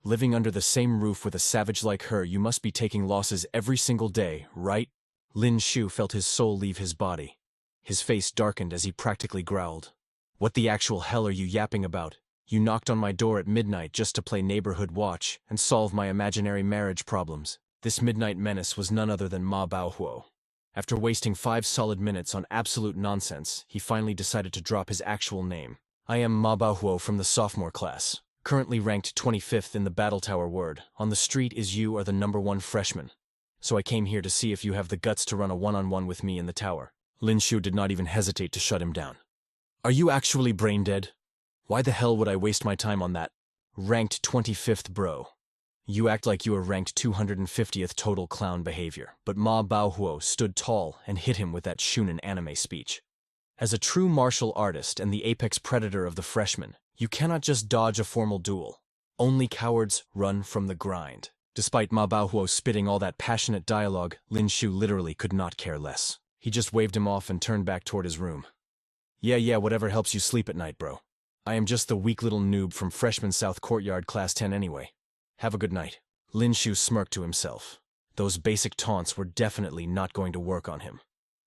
"Living under the same roof with a savage like her, you must be taking losses every single day, right?" Lin Xiu felt his soul leave his body. His face darkened as he practically growled. "What the actual hell are you yapping about? You knocked on my door at midnight just to play neighborhood watch and solve my imaginary marriage problems." This midnight menace was none other than Ma Baohuo. After wasting 5 solid minutes on absolute nonsense, he finally decided to drop his actual name. "I am Ma Baohuo from the sophomore class, currently ranked 25th in the Battle Tower word. On the street is you are the #1 freshman. So I came here to see if you have the guts to run a one-on-one with me in the tower." Lin Xiu did not even hesitate to shut him down. "Are you actually brain dead? Why the hell would I waste my time on that? Ranked 25th, bro. You act like you are ranked 250th total clown behavior." But Ma Baohuo stood tall and hit him with that Shunin anime speech. "As a true martial artist and the apex predator of the freshmen, you cannot just dodge a formal duel. Only cowards run from the grind." Despite Ma Baohuo spitting all that passionate dialogue, Lin Xiu literally could not care less. He just waved him off and turned back toward his room. Yeah, whatever helps you sleep at night, bro. I am just the weak little noob from freshman South Courtyard Class 10 anyway. Have a good night." Lin Xiu smirked to himself. Those basic taunts were definitely not going to work on him.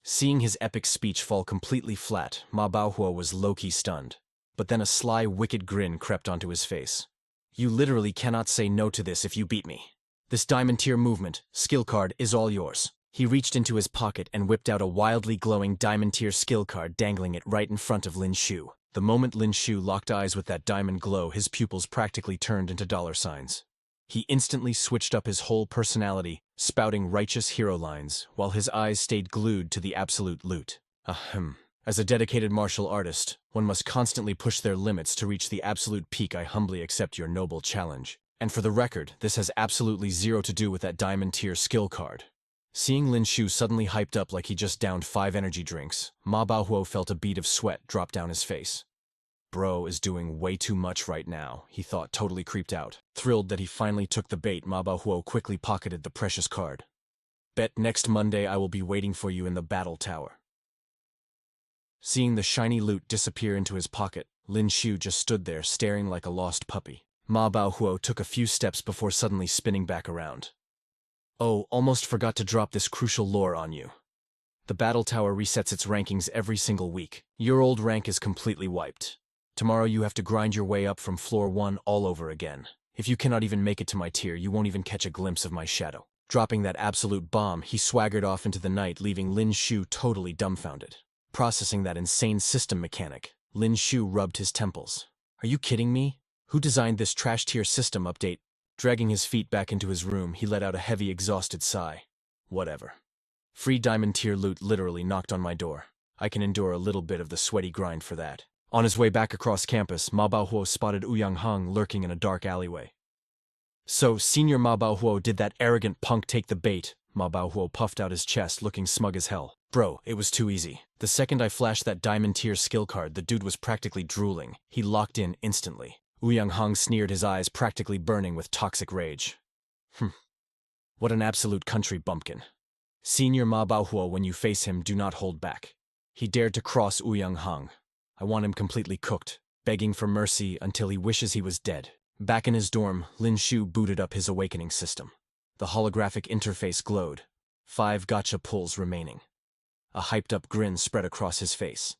Seeing his epic speech fall completely flat, Ma Baohuo was low-key stunned. But then a sly, wicked grin crept onto his face. You literally cannot say no to this if you beat me. This diamond tier movement, skill card, is all yours. He reached into his pocket and whipped out a wildly glowing diamond tier skill card, dangling it right in front of Lin Xiu. The moment Lin Xiu locked eyes with that diamond glow, his pupils practically turned into dollar signs. He instantly switched up his whole personality, spouting righteous hero lines, while his eyes stayed glued to the absolute loot. Ahem. As a dedicated martial artist, one must constantly push their limits to reach the absolute peak. I humbly accept your noble challenge. And for the record, this has absolutely zero to do with that diamond tier skill card. Seeing Lin Xiu suddenly hyped up like he just downed 5 energy drinks, Ma Baohuo felt a bead of sweat drop down his face. Bro is doing way too much right now, he thought, totally creeped out. Thrilled that he finally took the bait, Ma Baohuo quickly pocketed the precious card. Bet next Monday I will be waiting for you in the battle tower. Seeing the shiny loot disappear into his pocket, Lin Xiu just stood there staring like a lost puppy. Ma Baohuo took a few steps before suddenly spinning back around. Oh, almost forgot to drop this crucial lore on you. The battle tower resets its rankings every single week. Your old rank is completely wiped. Tomorrow you have to grind your way up from floor 1 all over again. If you cannot even make it to my tier, you won't even catch a glimpse of my shadow. Dropping that absolute bomb, he swaggered off into the night, leaving Lin Xiu totally dumbfounded. Processing that insane system mechanic, Lin Xiu rubbed his temples. Are you kidding me? Who designed this trash tier system update? Dragging his feet back into his room, he let out a heavy, exhausted sigh. Whatever. Free diamond tier loot literally knocked on my door. I can endure a little bit of the sweaty grind for that. On his way back across campus, Ma Baohuo spotted Ouyang Heng lurking in a dark alleyway. So, Senior Ma Baohuo, did that arrogant punk take the bait? Ma Baohuo puffed out his chest, looking smug as hell. Bro, it was too easy. The second I flashed that diamond tier skill card, the dude was practically drooling. He locked in instantly. Ouyang Heng sneered, his eyes practically burning with toxic rage. What an absolute country bumpkin. Senior Ma Baohuo, when you face him, do not hold back. He dared to cross Ouyang Heng. I want him completely cooked, begging for mercy until he wishes he was dead. Back in his dorm, Lin Xiu booted up his awakening system. The holographic interface glowed. 5 gacha pulls remaining. A hyped-up grin spread across his face.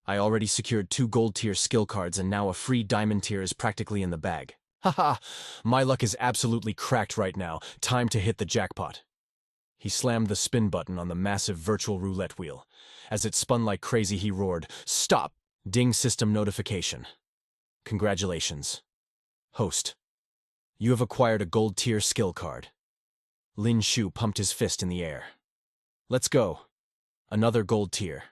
I already secured 2 gold-tier skill cards, and now a free diamond tier is practically in the bag. Haha, my luck is absolutely cracked right now. Time to hit the jackpot. He slammed the spin button on the massive virtual roulette wheel. As it spun like crazy, he roared, "Stop!" Ding system notification. Congratulations. Host. You have acquired a gold-tier skill card. Lin Xiu pumped his fist in the air. Let's go. Another gold tier.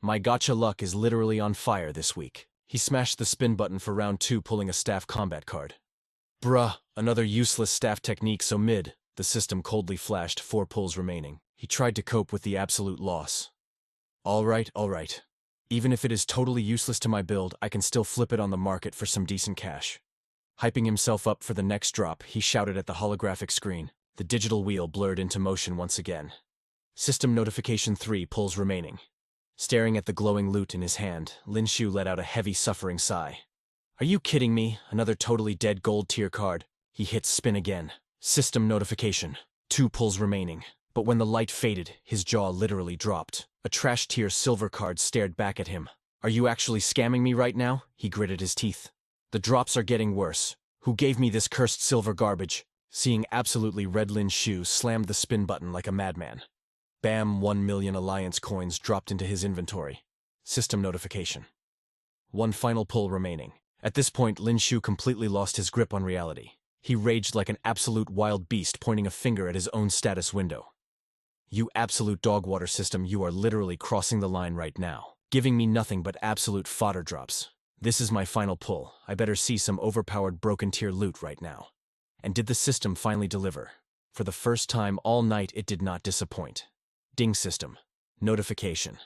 My gacha luck is literally on fire this week. He smashed the spin button for round 2, pulling a staff combat card. Bruh, another useless staff technique, so mid. The system coldly flashed, 4 pulls remaining. He tried to cope with the absolute loss. Alright. Even if it is totally useless to my build, I can still flip it on the market for some decent cash. Hyping himself up for the next drop, he shouted at the holographic screen. The digital wheel blurred into motion once again. System notification, 3 pulls remaining. Staring at the glowing loot in his hand, Lin Xiu let out a heavy, suffering sigh. Are you kidding me? Another totally dead gold tier card. He hit spin again. System notification. 2 pulls remaining. But when the light faded, his jaw literally dropped. A trash tier silver card stared back at him. Are you actually scamming me right now? He gritted his teeth. The drops are getting worse. Who gave me this cursed silver garbage? Seeing absolutely red, Lin Xiu slammed the spin button like a madman. Bam, 1 million alliance coins dropped into his inventory. System notification. 1 final pull remaining. At this point, Lin Xiu completely lost his grip on reality. He raged like an absolute wild beast, pointing a finger at his own status window. You absolute dogwater system, you are literally crossing the line right now, giving me nothing but absolute fodder drops. This is my final pull. I better see some overpowered broken tier loot right now. And did the system finally deliver? For the first time all night, it did not disappoint. Ding system. Notification.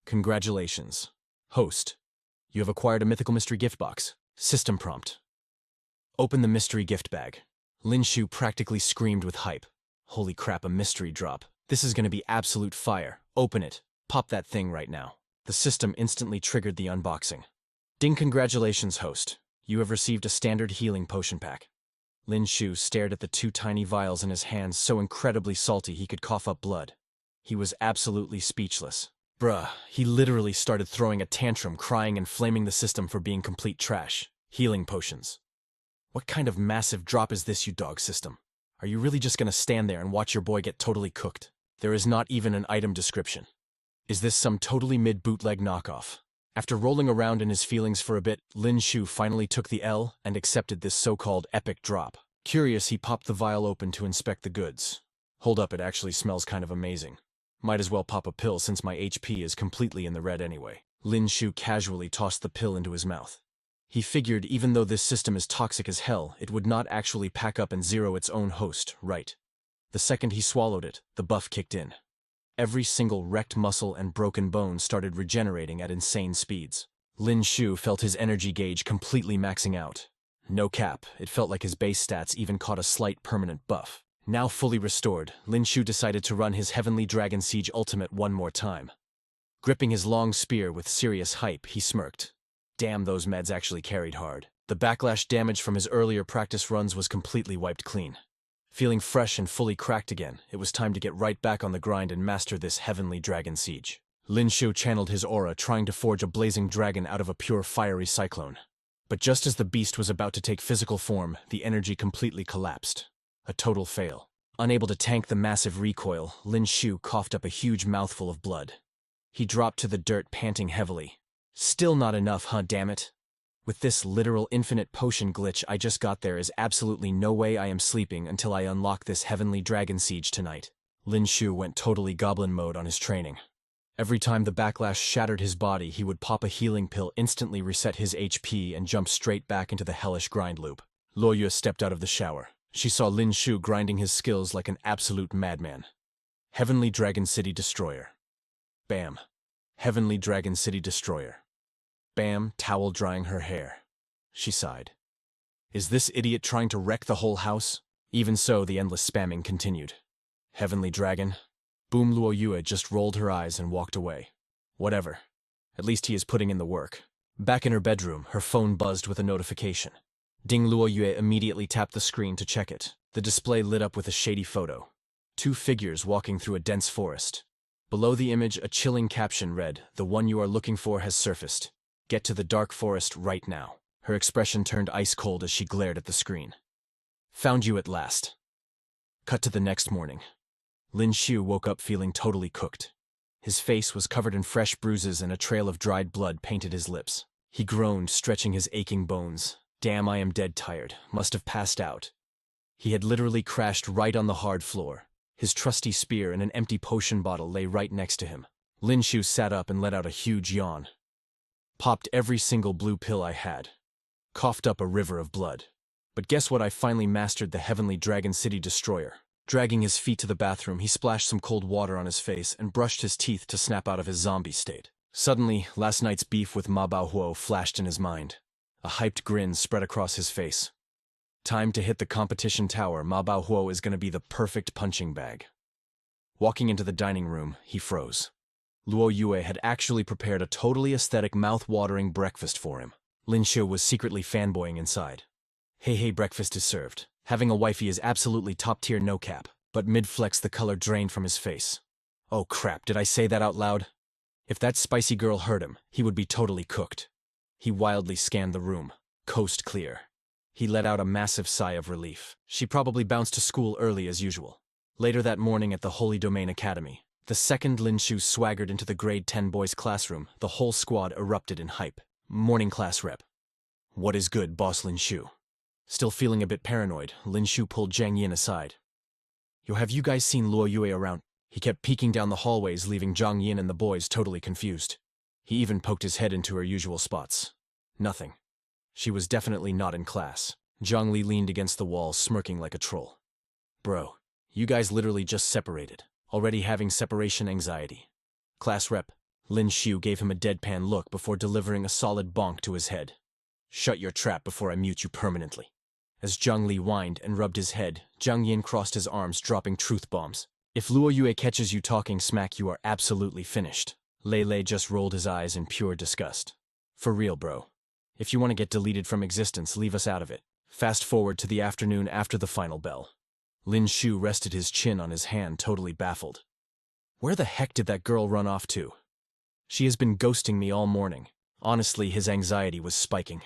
Congratulations. Host. You have acquired a mythical mystery gift box. System prompt. Open the mystery gift bag. Lin Xiu practically screamed with hype. Holy crap, a mystery drop. This is gonna be absolute fire. Open it. Pop that thing right now. The system instantly triggered the unboxing. Ding, congratulations, host. You have received a standard healing potion pack. Lin Xiu stared at the 2 tiny vials in his hands, so incredibly salty he could cough up blood. He was absolutely speechless. Bruh, he literally started throwing a tantrum, crying and flaming the system for being complete trash. Healing potions. What kind of massive drop is this, you dog system? Are you really just gonna stand there and watch your boy get totally cooked? There is not even an item description. Is this some totally mid-bootleg knockoff? After rolling around in his feelings for a bit, Lin Xiu finally took the L and accepted this so-called epic drop. Curious, he popped the vial open to inspect the goods. Hold up, it actually smells kind of amazing. Might as well pop a pill since my HP is completely in the red anyway. Lin Xiu casually tossed the pill into his mouth. He figured even though this system is toxic as hell, it would not actually pack up and zero its own host, right? The second he swallowed it, the buff kicked in. Every single wrecked muscle and broken bone started regenerating at insane speeds. Lin Xiu felt his energy gauge completely maxing out. No cap, it felt like his base stats even caught a slight permanent buff. Now fully restored, Lin Xiu decided to run his Heavenly Dragon Siege ultimate one more time. Gripping his long spear with serious hype, he smirked. Damn, those meds actually carried hard. The backlash damage from his earlier practice runs was completely wiped clean. Feeling fresh and fully cracked again, it was time to get right back on the grind and master this Heavenly Dragon Siege. Lin Xiu channeled his aura, trying to forge a blazing dragon out of a pure fiery cyclone. But just as the beast was about to take physical form, the energy completely collapsed. A total fail. Unable to tank the massive recoil, Lin Xiu coughed up a huge mouthful of blood. He dropped to the dirt, panting heavily. Still not enough, huh, damn it? With this literal infinite potion glitch I just got, there is absolutely no way I am sleeping until I unlock this Heavenly Dragon Siege tonight. Lin Xiu went totally goblin mode on his training. Every time the backlash shattered his body, he would pop a healing pill, instantly reset his HP, and jump straight back into the hellish grind loop. Luo Yue stepped out of the shower. She saw Lin Xiu grinding his skills like an absolute madman. Heavenly Dragon City Destroyer. Bam. Heavenly Dragon City Destroyer. Bam, towel drying her hair. She sighed. Is this idiot trying to wreck the whole house? Even so, the endless spamming continued. Heavenly Dragon. Boom. Luo Yue just rolled her eyes and walked away. Whatever. At least he is putting in the work. Back in her bedroom, her phone buzzed with a notification. Ding. Luo Yue immediately tapped the screen to check it. The display lit up with a shady photo. Two figures walking through a dense forest. Below the image, a chilling caption read, "The one you are looking for has surfaced. Get to the dark forest right now." Her expression turned ice cold as she glared at the screen. Found you at last. Cut to the next morning. Lin Xiu woke up feeling totally cooked. His face was covered in fresh bruises and a trail of dried blood painted his lips. He groaned, stretching his aching bones. Damn, I am dead tired. Must have passed out. He had literally crashed right on the hard floor. His trusty spear and an empty potion bottle lay right next to him. Lin Xiu sat up and let out a huge yawn. Popped every single blue pill I had. Coughed up a river of blood. But guess what? I finally mastered the Heavenly Dragon City Destroyer. Dragging his feet to the bathroom, he splashed some cold water on his face and brushed his teeth to snap out of his zombie state. Suddenly, last night's beef with Ma Baohuo flashed in his mind. A hyped grin spread across his face. Time to hit the competition tower. Ma Baohuo is going to be the perfect punching bag. Walking into the dining room, he froze. Luo Yue had actually prepared a totally aesthetic, mouth-watering breakfast for him. Lin Xiu was secretly fanboying inside. Hey, breakfast is served. Having a wifey is absolutely top-tier, no cap. But mid-flex, the color drained from his face. Oh crap, did I say that out loud? If that spicy girl heard him, he would be totally cooked. He wildly scanned the room. Coast clear. He let out a massive sigh of relief. She probably bounced to school early as usual. Later that morning at the Holy Domain Academy, the second Lin Xiu swaggered into the grade 10 boys' classroom, the whole squad erupted in hype. Morning class rep. What is good, boss? Lin Xiu. Still feeling a bit paranoid, Lin Xiu pulled Zhang Yin aside. Yo, have you guys seen Luo Yue around? He kept peeking down the hallways, leaving Zhang Yin and the boys totally confused. He even poked his head into her usual spots. Nothing. She was definitely not in class. Zhang Li leaned against the wall, smirking like a troll. Bro, you guys literally just separated. Already having separation anxiety. Class rep. Lin Xiu gave him a deadpan look before delivering a solid bonk to his head. Shut your trap before I mute you permanently. As Zhang Li whined and rubbed his head, Zhang Yin crossed his arms, dropping truth bombs. If Luo Yue catches you talking smack, you are absolutely finished. Lei Lei just rolled his eyes in pure disgust. For real, bro. If you want to get deleted from existence, leave us out of it. Fast forward to the afternoon after the final bell. Lin Xiu rested his chin on his hand, totally baffled. Where the heck did that girl run off to? She has been ghosting me all morning. Honestly, his anxiety was spiking.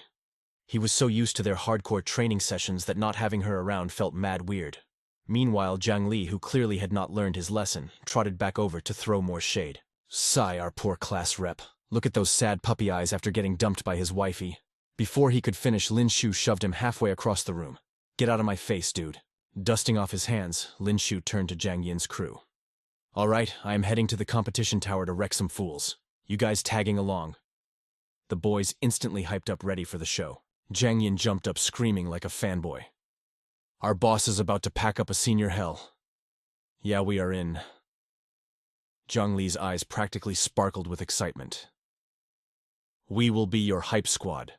He was so used to their hardcore training sessions that not having her around felt mad weird. Meanwhile, Zhang Li, who clearly had not learned his lesson, trotted back over to throw more shade. Sigh, our poor class rep. Look at those sad puppy eyes after getting dumped by his wifey. Before he could finish, Lin Xiu shoved him halfway across the room. Get out of my face, dude. Dusting off his hands, Lin Xiu turned to Zhang Yin's crew. All right, I am heading to the competition tower to wreck some fools. You guys tagging along. The boys instantly hyped up ready for the show. Zhang Yin jumped up screaming like a fanboy. Our boss is about to pack up a senior hell. Yeah, we are in. Zhang Li's eyes practically sparkled with excitement. We will be your hype squad.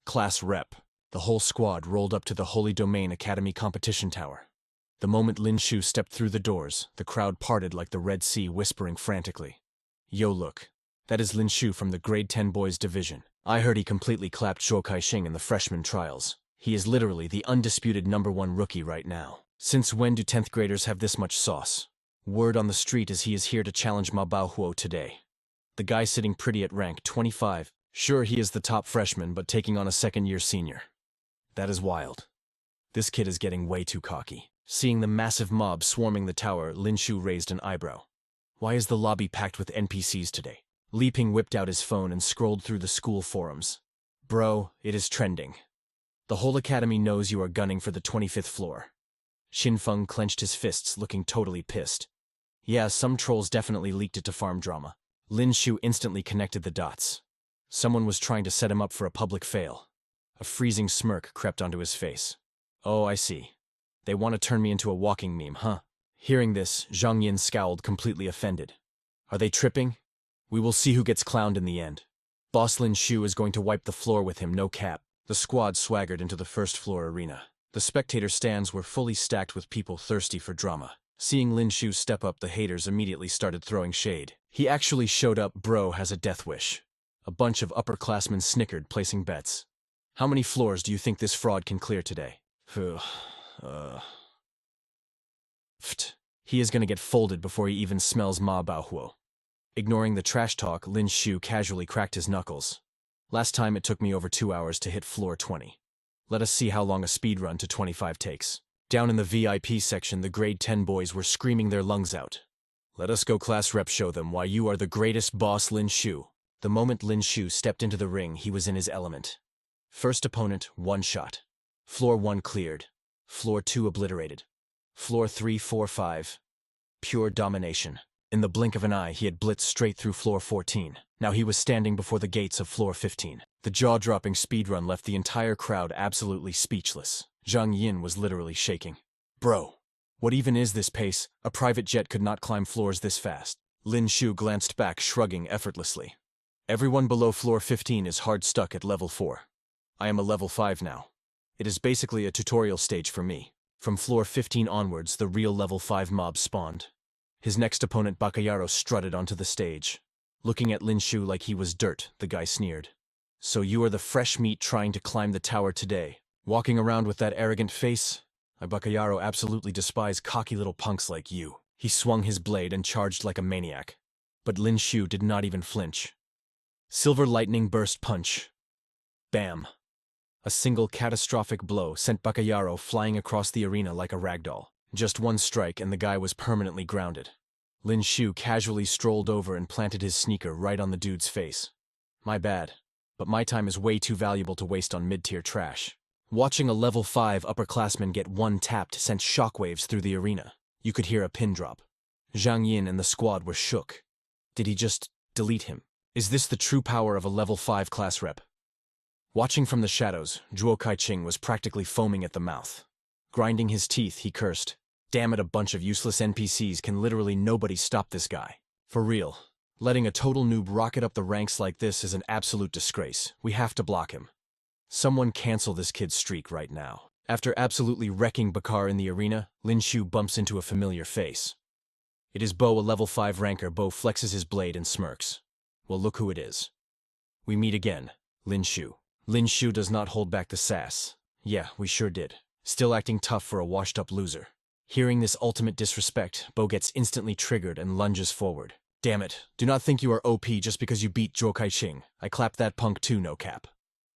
Class rep. The whole squad rolled up to the Holy Domain Academy competition tower. The moment Lin Xiu stepped through the doors, the crowd parted like the Red Sea, whispering frantically. Yo, look. That is Lin Xiu from the grade 10 boys division. I heard he completely clapped Zhou Kaixing in the freshman trials. He is literally the undisputed #1 rookie right now. Since when do 10th graders have this much sauce? Word on the street is he is here to challenge Ma Baohuo today. The guy sitting pretty at rank 25. Sure, he is the top freshman, but taking on a second-year senior. That is wild. This kid is getting way too cocky. Seeing the massive mob swarming the tower, Lin Xiu raised an eyebrow. Why is the lobby packed with NPCs today? Li Ping whipped out his phone and scrolled through the school forums. Bro, it is trending. The whole academy knows you are gunning for the 25th floor. Xin Feng clenched his fists, looking totally pissed. Yeah, some trolls definitely leaked it to farm drama. Lin Xiu instantly connected the dots. Someone was trying to set him up for a public fail. A freezing smirk crept onto his face. Oh, I see. They want to turn me into a walking meme, huh? Hearing this, Zhang Yin scowled, completely offended. Are they tripping? We will see who gets clowned in the end. Boss Lin Xiu is going to wipe the floor with him, no cap. The squad swaggered into the first floor arena. The spectator stands were fully stacked with people thirsty for drama. Seeing Lin Xiu step up, the haters immediately started throwing shade. He actually showed up, bro has a death wish. A bunch of upperclassmen snickered, placing bets. How many floors do you think this fraud can clear today? He is gonna get folded before he even smells Ma Baohuo. Ignoring the trash talk, Lin Xiu casually cracked his knuckles. Last time it took me over 2 hours to hit floor 20. Let us see how long a speedrun to 25 takes. Down in the VIP section, the grade 10 boys were screaming their lungs out. Let us go, class rep, show them why you are the greatest, boss Lin Xiu. The moment Lin Xiu stepped into the ring, he was in his element. First opponent, one shot. Floor 1 cleared. Floor 2 obliterated. Floor 3, 4, 5. Pure domination. In the blink of an eye, he had blitzed straight through floor 14. Now he was standing before the gates of floor 15. The jaw-dropping speedrun left the entire crowd absolutely speechless. Zhang Yin was literally shaking. Bro, what even is this pace? A private jet could not climb floors this fast. Lin Xiu glanced back, shrugging effortlessly. Everyone below floor 15 is hard stuck at level 4. I am a level 5 now. It is basically a tutorial stage for me. From floor 15 onwards, the real level 5 mob spawned. His next opponent, Bakayaro, strutted onto the stage. Looking at Lin Xiu like he was dirt, the guy sneered. So you are the fresh meat trying to climb the tower today. Walking around with that arrogant face? Bakayaro absolutely despise cocky little punks like you. He swung his blade and charged like a maniac. But Lin Xiu did not even flinch. Silver lightning burst punch. Bam. A single catastrophic blow sent Bakayaro flying across the arena like a ragdoll. Just one strike and the guy was permanently grounded. Lin Xiu casually strolled over and planted his sneaker right on the dude's face. My bad, but my time is way too valuable to waste on mid-tier trash. Watching a level 5 upperclassman get one tapped sent shockwaves through the arena. You could hear a pin drop. Zhang Yin and the squad were shook. Did he just delete him? Is this the true power of a level 5 class rep? Watching from the shadows, Zhou Kaixing was practically foaming at the mouth. Grinding his teeth, he cursed. Damn it, a bunch of useless NPCs, can literally nobody stop this guy. For real. Letting a total noob rocket up the ranks like this is an absolute disgrace. We have to block him. Someone cancel this kid's streak right now. After absolutely wrecking Bakar in the arena, Lin Xiu bumps into a familiar face. It is Bo, a level 5 ranker. Bo flexes his blade and smirks. Well, look who it is. We meet again, Lin Xiu. Lin Xiu does not hold back the sass. Yeah, we sure did. Still acting tough for a washed-up loser. Hearing this ultimate disrespect, Bo gets instantly triggered and lunges forward. Damn it, do not think you are OP just because you beat Zhuo Kaiqing. I clapped that punk too, no cap.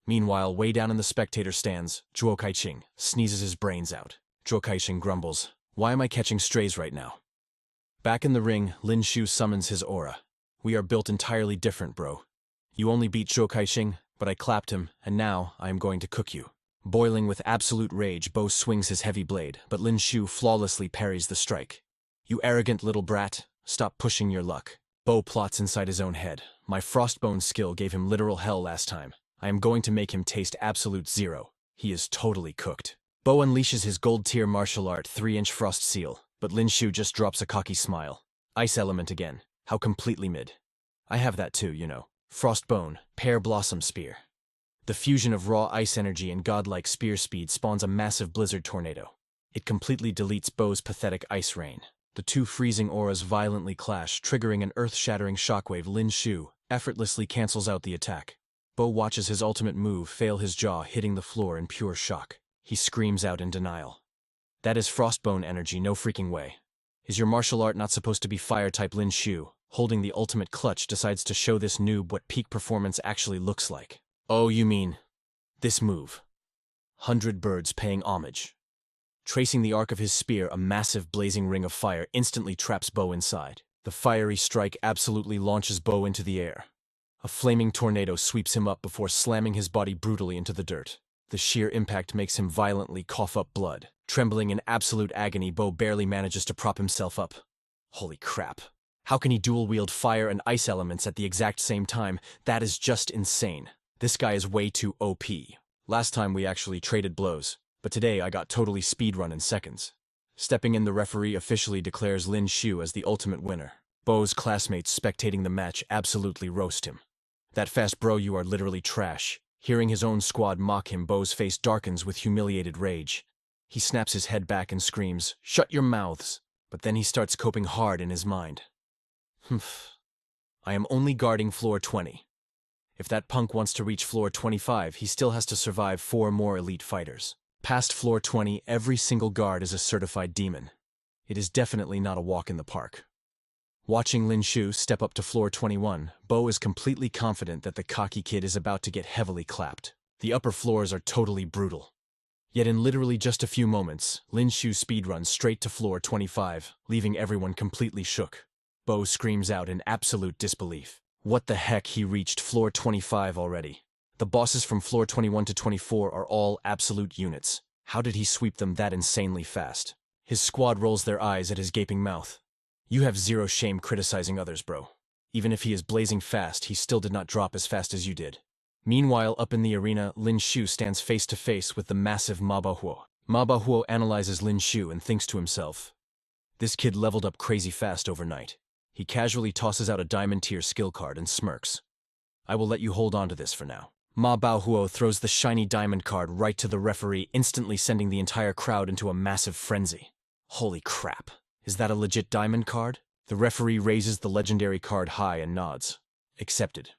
Meanwhile, way down in the spectator stands, Zhuo Kaiqing sneezes his brains out. Zhuo Kaiqing grumbles, "Why am I catching strays right now?" Back in the ring, Lin Xiu summons his aura. "We are built entirely different, bro. You only beat Zhuo Kaiqing, but I clapped him, and now I am going to cook you." Boiling with absolute rage, Bo swings his heavy blade, but Lin Xiu flawlessly parries the strike. "You arrogant little brat, stop pushing your luck." Bo plots inside his own head. "My frostbone skill gave him literal hell last time. I am going to make him taste absolute zero. He is totally cooked." Bo unleashes his gold-tier martial art 3-inch frost seal, but Lin Xiu just drops a cocky smile. Ice element again. How completely mid. I have that too, you know. Frostbone, pear blossom spear. The fusion of raw ice energy and godlike spear speed spawns a massive blizzard tornado. It completely deletes Bo's pathetic ice rain. The two freezing auras violently clash, triggering an earth-shattering shockwave. Lin Xiu effortlessly cancels out the attack. Bo watches his ultimate move fail, his jaw hitting the floor in pure shock. He screams out in denial. "That is frostbone energy, no freaking way. Is your martial art not supposed to be fire-type?" Lin Xiu, holding the ultimate clutch, decides to show this noob what peak performance actually looks like. "Oh, you mean this move?" 100 birds paying homage. Tracing the arc of his spear, a massive blazing ring of fire instantly traps Bo inside. The fiery strike absolutely launches Bo into the air. A flaming tornado sweeps him up before slamming his body brutally into the dirt. The sheer impact makes him violently cough up blood. Trembling in absolute agony, Bo barely manages to prop himself up. Holy crap. How can he dual-wield fire and ice elements at the exact same time? That is just insane. This guy is way too OP. Last time we actually traded blows, but today I got totally speedrun in seconds. Stepping in, the referee officially declares Lin Xiu as the ultimate winner. Bo's classmates spectating the match absolutely roast him. "That fast, bro, you are literally trash." Hearing his own squad mock him, Bo's face darkens with humiliated rage. He snaps his head back and screams, "Shut your mouths!" But then he starts coping hard in his mind. I am only guarding floor 20. If that punk wants to reach floor 25, he still has to survive 4 more elite fighters. Past floor 20, every single guard is a certified demon. It is definitely not a walk in the park. Watching Lin Xiu step up to floor 21, Bo is completely confident that the cocky kid is about to get heavily clapped. The upper floors are totally brutal. Yet in literally just a few moments, Lin Xiu speedruns straight to floor 25, leaving everyone completely shook. Bo screams out in absolute disbelief. What the heck, he reached floor 25 already? The bosses from floor 21 to 24 are all absolute units. How did he sweep them that insanely fast? His squad rolls their eyes at his gaping mouth. "You have zero shame criticizing others, bro. Even if he is blazing fast, he still did not drop as fast as you did." Meanwhile, up in the arena, Lin Xiu stands face to face with the massive Ma Baohuo. Ma Baohuo analyzes Lin Xiu and thinks to himself, "This kid leveled up crazy fast overnight." He casually tosses out a diamond tier skill card and smirks. "I will let you hold on to this for now." Ma Baohuo throws the shiny diamond card right to the referee, instantly sending the entire crowd into a massive frenzy. Holy crap. Is that a legit diamond card? The referee raises the legendary card high and nods. Accepted.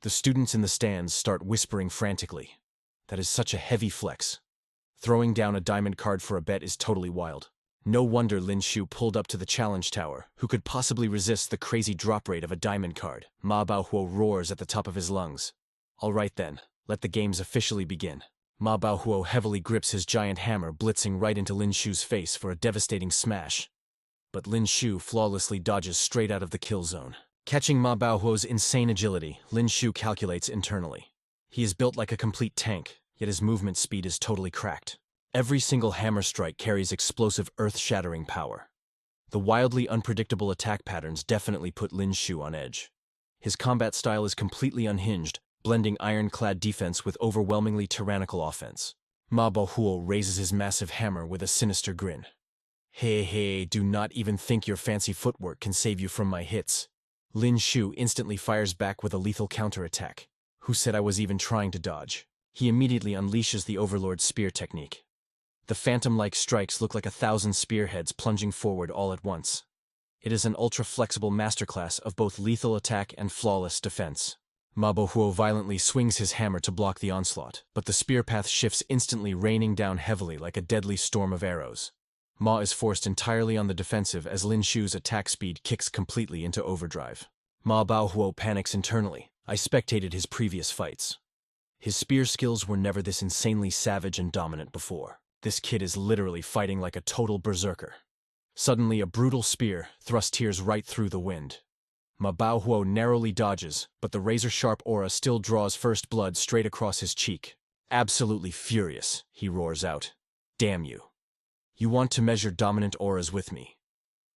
The students in the stands start whispering frantically. That is such a heavy flex. Throwing down a diamond card for a bet is totally wild. No wonder Lin Xiu pulled up to the challenge tower. Who could possibly resist the crazy drop rate of a diamond card? Ma Baohuo roars at the top of his lungs. All right then, let the games officially begin. Ma Baohuo heavily grips his giant hammer, blitzing right into Lin Xiu's face for a devastating smash. But Lin Xiu flawlessly dodges straight out of the kill zone. Catching Ma Baohuo's insane agility, Lin Xiu calculates internally. He is built like a complete tank, yet his movement speed is totally cracked. Every single hammer strike carries explosive, earth-shattering power. The wildly unpredictable attack patterns definitely put Lin Xiu on edge. His combat style is completely unhinged, blending ironclad defense with overwhelmingly tyrannical offense. Ma Baohuo raises his massive hammer with a sinister grin. Hey, do not even think your fancy footwork can save you from my hits." Lin Xiu instantly fires back with a lethal counterattack. Who said I was even trying to dodge? He immediately unleashes the Overlord spear technique. The phantom-like strikes look like 1,000 spearheads plunging forward all at once. It is an ultra-flexible masterclass of both lethal attack and flawless defense. Ma Baohuo violently swings his hammer to block the onslaught, but the spear path shifts instantly, raining down heavily like a deadly storm of arrows. Ma is forced entirely on the defensive as Lin Xiu's attack speed kicks completely into overdrive. Ma Baohuo panics internally. I spectated his previous fights. His spear skills were never this insanely savage and dominant before. This kid is literally fighting like a total berserker. Suddenly, a brutal spear thrust tears right through the wind. Ma Baohuo narrowly dodges, but the razor-sharp aura still draws first blood straight across his cheek. Absolutely furious, he roars out. Damn you. You want to measure dominant auras with me?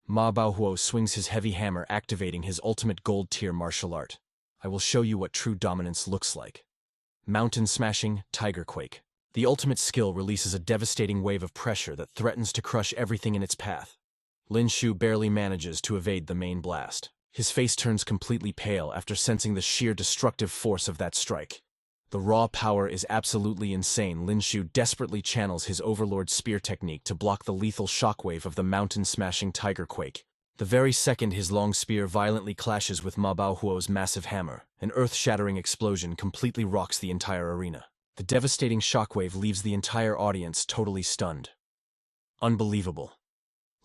Ma Baohuo swings his heavy hammer, activating his ultimate gold-tier martial art. I will show you what true dominance looks like. Mountain Smashing Tiger Quake. The ultimate skill releases a devastating wave of pressure that threatens to crush everything in its path. Lin Xiu barely manages to evade the main blast. His face turns completely pale after sensing the sheer destructive force of that strike. The raw power is absolutely insane. Lin Xiu desperately channels his Overlord spear technique to block the lethal shockwave of the mountain-smashing Tiger Quake. The very second his long spear violently clashes with Ma Baohuo's massive hammer, an earth-shattering explosion completely rocks the entire arena. The devastating shockwave leaves the entire audience totally stunned. Unbelievable.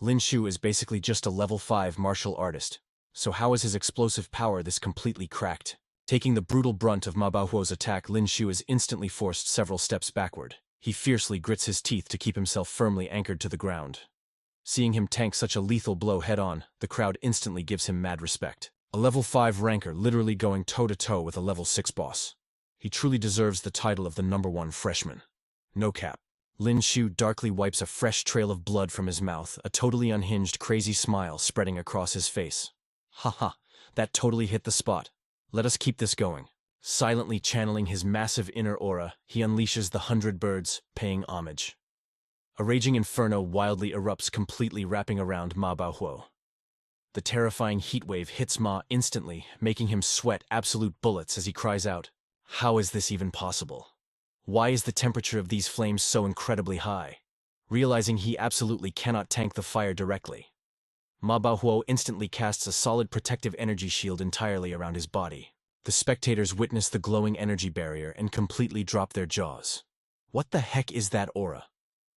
Lin Xiu is basically just a level 5 martial artist. So how is his explosive power this completely cracked? Taking the brutal brunt of Ma Baohuo's attack, Lin Xiu is instantly forced several steps backward. He fiercely grits his teeth to keep himself firmly anchored to the ground. Seeing him tank such a lethal blow head-on, the crowd instantly gives him mad respect. A level 5 ranker literally going toe-to-toe with a level 6 boss. He truly deserves the title of the #1 freshman. No cap. Lin Xiu darkly wipes a fresh trail of blood from his mouth, a totally unhinged, crazy smile spreading across his face. Haha, that totally hit the spot. Let us keep this going. Silently channeling his massive inner aura, he unleashes the 100 birds, paying homage. A raging inferno wildly erupts, completely wrapping around Ma Baohuo. The terrifying heatwave hits Ma instantly, making him sweat absolute bullets as he cries out, "How is this even possible? Why is the temperature of these flames so incredibly high?" Realizing he absolutely cannot tank the fire directly, Ma Baohuo instantly casts a solid protective energy shield entirely around his body. The spectators witness the glowing energy barrier and completely drop their jaws. What the heck is that aura?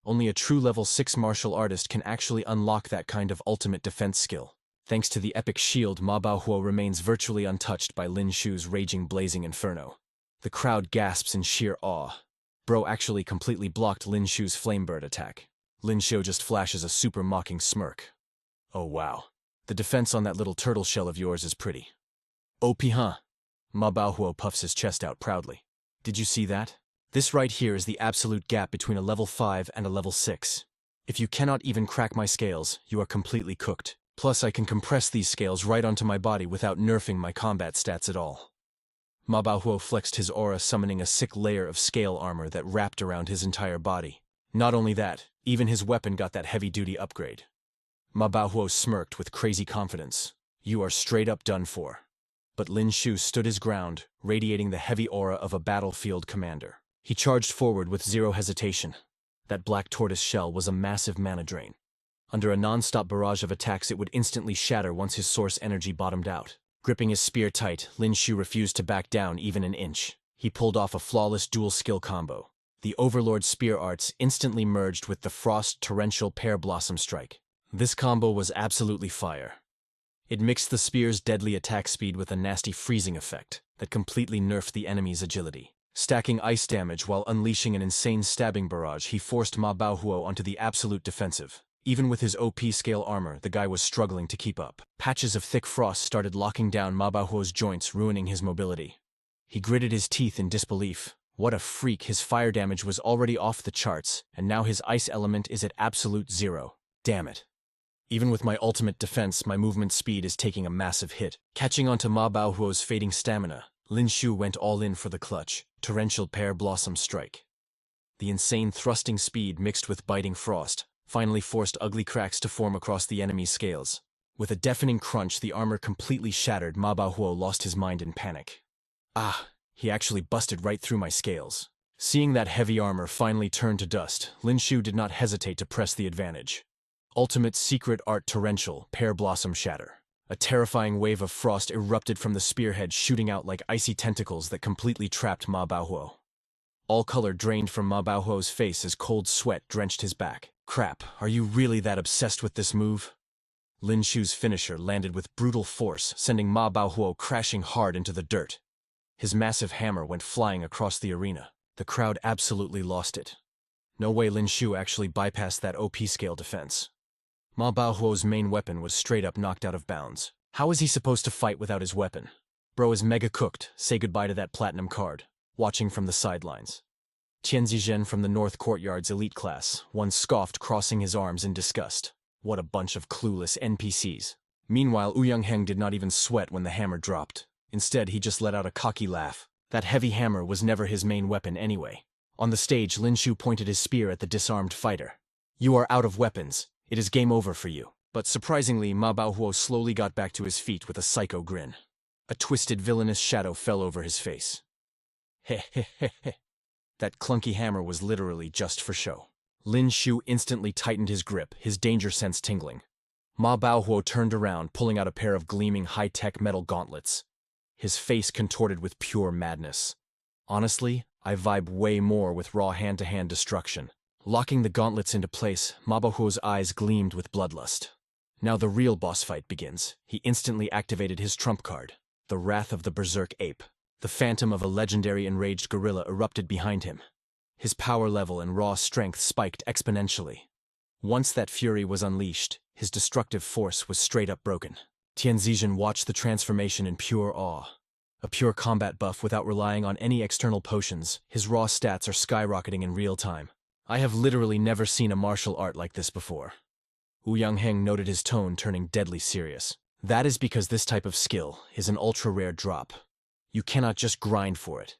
Only a true level 6 martial artist can actually unlock that kind of ultimate defense skill. Thanks to the epic shield, Ma Baohuo remains virtually untouched by Lin Xiu's raging blazing inferno. The crowd gasps in sheer awe. Bro actually completely blocked Lin Xiu's flamebird attack. Lin Xiu just flashes a super mocking smirk. Oh wow. The defense on that little turtle shell of yours is pretty. OP huh? Ma Baohuo puffs his chest out proudly. Did you see that? This right here is the absolute gap between a level 5 and a level 6. If you cannot even crack my scales, you are completely cooked. Plus I can compress these scales right onto my body without nerfing my combat stats at all. Ma Baohuo flexed his aura, summoning a sick layer of scale armor that wrapped around his entire body. Not only that, even his weapon got that heavy-duty upgrade. Ma Baohuo smirked with crazy confidence. You are straight up done for. But Lin Xiu stood his ground, radiating the heavy aura of a battlefield commander. He charged forward with zero hesitation. That black tortoise shell was a massive mana drain. Under a non-stop barrage of attacks, it would instantly shatter once his source energy bottomed out. Gripping his spear tight, Lin Xiu refused to back down even an inch. He pulled off a flawless dual skill combo. The Overlord spear arts instantly merged with the Frost Torrential Pear Blossom Strike. This combo was absolutely fire. It mixed the spear's deadly attack speed with a nasty freezing effect that completely nerfed the enemy's agility. Stacking ice damage while unleashing an insane stabbing barrage, he forced Ma Baohuo onto the absolute defensive. Even with his OP scale armor, the guy was struggling to keep up. Patches of thick frost started locking down Ma Baohuo's joints, ruining his mobility. He gritted his teeth in disbelief. What a freak, his fire damage was already off the charts, and now his ice element is at absolute 0. Damn it. Even with my ultimate defense, my movement speed is taking a massive hit. Catching onto Ma Baohuo's fading stamina, Lin Xiu went all in for the clutch, Torrential Pear Blossom Strike. The insane thrusting speed mixed with biting frost finally forced ugly cracks to form across the enemy's scales. With a deafening crunch, the armor completely shattered. Ma Baohuo lost his mind in panic. Ah, he actually busted right through my scales. Seeing that heavy armor finally turn to dust, Lin Xiu did not hesitate to press the advantage. Ultimate Secret Art Torrential Pear Blossom Shatter. A terrifying wave of frost erupted from the spearhead, shooting out like icy tentacles that completely trapped Ma Baohuo. All color drained from Ma Baohuo's face as cold sweat drenched his back. Crap, are you really that obsessed with this move? Lin Xiu's finisher landed with brutal force, sending Ma Baohuo crashing hard into the dirt. His massive hammer went flying across the arena. The crowd absolutely lost it. No way Lin Xiu actually bypassed that OP scale defense. Ma Baohuo's main weapon was straight up knocked out of bounds. How is he supposed to fight without his weapon? Bro is mega cooked. Say goodbye to that platinum card. Watching from the sidelines. Tian Zizhen from the North Courtyard's elite class, one scoffed, crossing his arms in disgust. What a bunch of clueless NPCs. Meanwhile, Ouyang Heng did not even sweat when the hammer dropped. Instead, he just let out a cocky laugh. That heavy hammer was never his main weapon anyway. On the stage, Lin Xiu pointed his spear at the disarmed fighter. You are out of weapons. It is game over for you. But surprisingly, Ma Baohuo slowly got back to his feet with a psycho grin. A twisted, villainous shadow fell over his face. Heh heh heh heh. That clunky hammer was literally just for show. Lin Xiu instantly tightened his grip, his danger sense tingling. Ma Baohuo turned around, pulling out a pair of gleaming high-tech metal gauntlets. His face contorted with pure madness. Honestly, I vibe way more with raw hand-to-hand destruction. Locking the gauntlets into place, Ma Baohuo's eyes gleamed with bloodlust. Now the real boss fight begins. He instantly activated his trump card, the Wrath of the Berserk Ape. The phantom of a legendary enraged gorilla erupted behind him. His power level and raw strength spiked exponentially. Once that fury was unleashed, his destructive force was straight up broken. Tian Zizhen watched the transformation in pure awe. A pure combat buff without relying on any external potions, his raw stats are skyrocketing in real time. I have literally never seen a martial art like this before. Ouyang Heng noted his tone turning deadly serious. That is because this type of skill is an ultra-rare drop. You cannot just grind for it.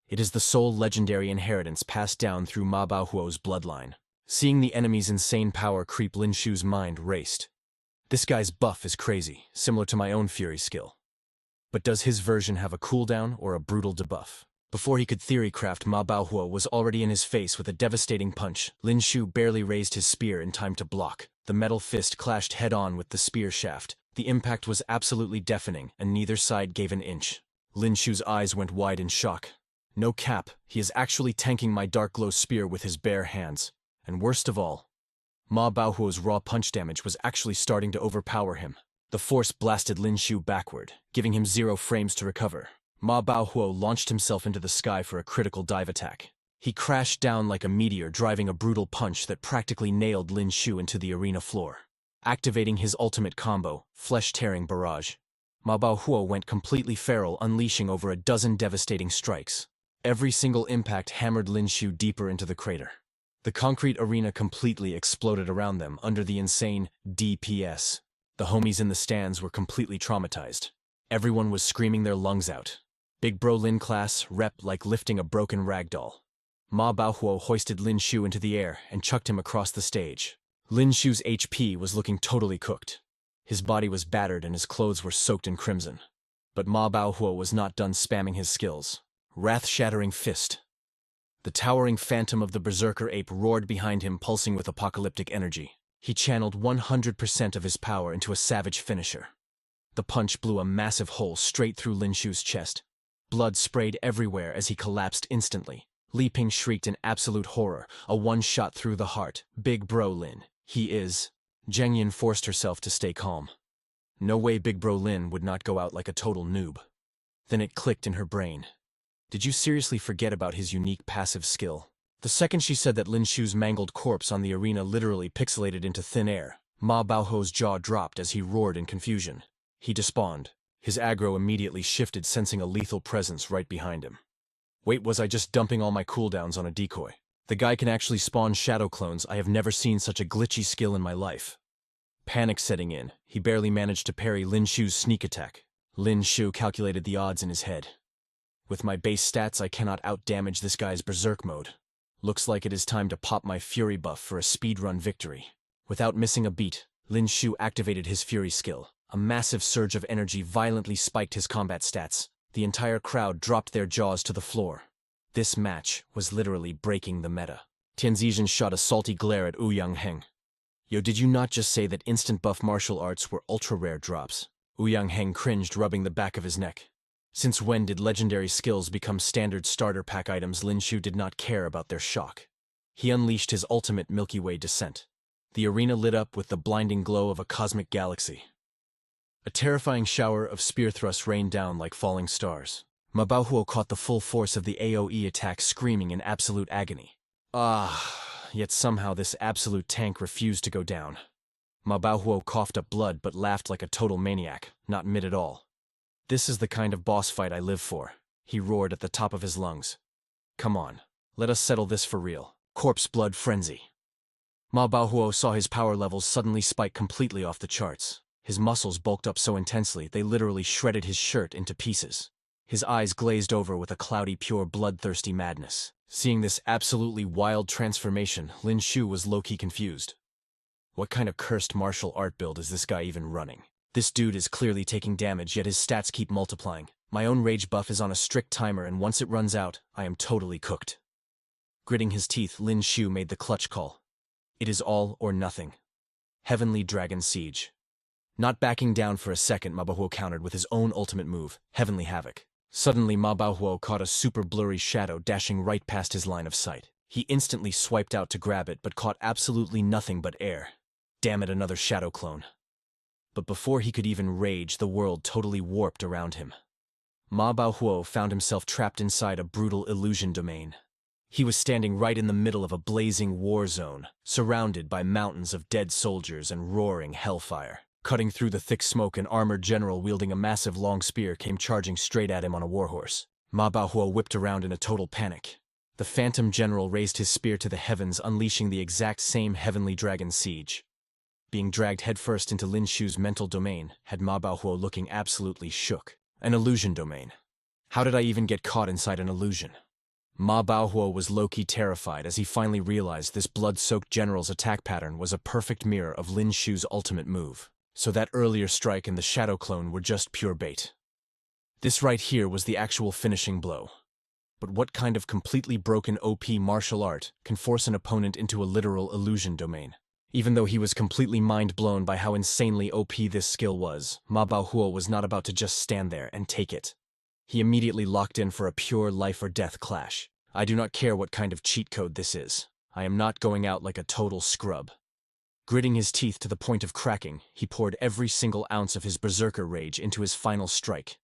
It is the sole legendary inheritance passed down through Ma Baohuo's bloodline. Seeing the enemy's insane power creep, Lin Xiu's mind raced. This guy's buff is crazy, similar to my own fury skill. But does his version have a cooldown or a brutal debuff? Before he could theorycraft, Ma Baohuo was already in his face with a devastating punch. Lin Xiu barely raised his spear in time to block. The metal fist clashed head-on with the spear shaft. The impact was absolutely deafening, and neither side gave an inch. Lin Xiu's eyes went wide in shock. No cap, he is actually tanking my dark glow spear with his bare hands. And worst of all, Ma Baohuo's raw punch damage was actually starting to overpower him. The force blasted Lin Xiu backward, giving him 0 frames to recover. Ma Baohuo launched himself into the sky for a critical dive attack. He crashed down like a meteor, driving a brutal punch that practically nailed Lin Xiu into the arena floor. Activating his ultimate combo, Flesh-Tearing Barrage, Ma Baohuo went completely feral, unleashing over a dozen devastating strikes. Every single impact hammered Lin Xiu deeper into the crater. The concrete arena completely exploded around them under the insane DPS. The homies in the stands were completely traumatized. Everyone was screaming their lungs out. Big Bro Lin class rep like lifting a broken ragdoll. Ma Baohuo hoisted Lin Xiu into the air and chucked him across the stage. Lin Xiu's HP was looking totally cooked. His body was battered and his clothes were soaked in crimson. But Ma Baohuo was not done spamming his skills. Wrath-Shattering Fist. The towering phantom of the Berserker Ape roared behind him, pulsing with apocalyptic energy. He channeled 100% of his power into a savage finisher. The punch blew a massive hole straight through Lin Xiu's chest. Blood sprayed everywhere as he collapsed instantly. Li Ping shrieked in absolute horror, a one-shot through the heart. Big Bro Lin. He is... Zheng Yin forced herself to stay calm. No way Big Bro Lin would not go out like a total noob. Then it clicked in her brain. Did you seriously forget about his unique passive skill? The second she said that, Lin Xiu's mangled corpse on the arena literally pixelated into thin air. Ma Baohuo's jaw dropped as he roared in confusion. He despawned. His aggro immediately shifted, sensing a lethal presence right behind him. Wait, was I just dumping all my cooldowns on a decoy? The guy can actually spawn shadow clones. I have never seen such a glitchy skill in my life. Panic setting in, he barely managed to parry Lin Xiu's sneak attack. Lin Xiu calculated the odds in his head. With my base stats, I cannot outdamage this guy's berserk mode. Looks like it is time to pop my fury buff for a speedrun victory. Without missing a beat, Lin Xiu activated his fury skill. A massive surge of energy violently spiked his combat stats. The entire crowd dropped their jaws to the floor. This match was literally breaking the meta. Tian Zizhen shot a salty glare at Ouyang Heng. Yo, did you not just say that instant buff martial arts were ultra-rare drops? Ouyang Heng cringed, rubbing the back of his neck. Since when did legendary skills become standard starter pack items? Lin Xiu did not care about their shock. He unleashed his ultimate Milky Way descent. The arena lit up with the blinding glow of a cosmic galaxy. A terrifying shower of spear thrusts rained down like falling stars. Ma Baohuo caught the full force of the AoE attack, screaming in absolute agony. Yet somehow this absolute tank refused to go down. Ma Baohuo coughed up blood but laughed like a total maniac, not mid at all. "This is the kind of boss fight I live for," he roared at the top of his lungs. "Come on, let us settle this for real. Corpse blood frenzy." Ma Baohuo saw his power levels suddenly spike completely off the charts. His muscles bulked up so intensely they literally shredded his shirt into pieces. His eyes glazed over with a cloudy, pure, bloodthirsty madness. Seeing this absolutely wild transformation, Lin Xiu was low-key confused. What kind of cursed martial art build is this guy even running? This dude is clearly taking damage, yet his stats keep multiplying. My own rage buff is on a strict timer, and once it runs out, I am totally cooked. Gritting his teeth, Lin Xiu made the clutch call. It is all or nothing. Heavenly Dragon Siege. Not backing down for a second, Ma Baohuo countered with his own ultimate move, Heavenly Havoc. Suddenly, Ma Baohuo caught a super blurry shadow dashing right past his line of sight. He instantly swiped out to grab it, but caught absolutely nothing but air. Damn it, another shadow clone. But before he could even rage, the world totally warped around him. Ma Baohuo found himself trapped inside a brutal illusion domain. He was standing right in the middle of a blazing war zone, surrounded by mountains of dead soldiers and roaring hellfire. Cutting through the thick smoke, an armored general wielding a massive long spear came charging straight at him on a warhorse. Ma Baohuo whipped around in a total panic. The phantom general raised his spear to the heavens, unleashing the exact same Heavenly Dragon Siege. Being dragged headfirst into Lin Xiu's mental domain had Ma Baohuo looking absolutely shook. An illusion domain. How did I even get caught inside an illusion? Ma Baohuo was low-key terrified as he finally realized this blood-soaked general's attack pattern was a perfect mirror of Lin Xiu's ultimate move. So that earlier strike and the shadow clone were just pure bait. This right here was the actual finishing blow. But what kind of completely broken OP martial art can force an opponent into a literal illusion domain? Even though he was completely mind-blown by how insanely OP this skill was, Ma Baohuo was not about to just stand there and take it. He immediately locked in for a pure life-or-death clash. I do not care what kind of cheat code this is. I am not going out like a total scrub. Gritting his teeth to the point of cracking, he poured every single ounce of his berserker rage into his final strike.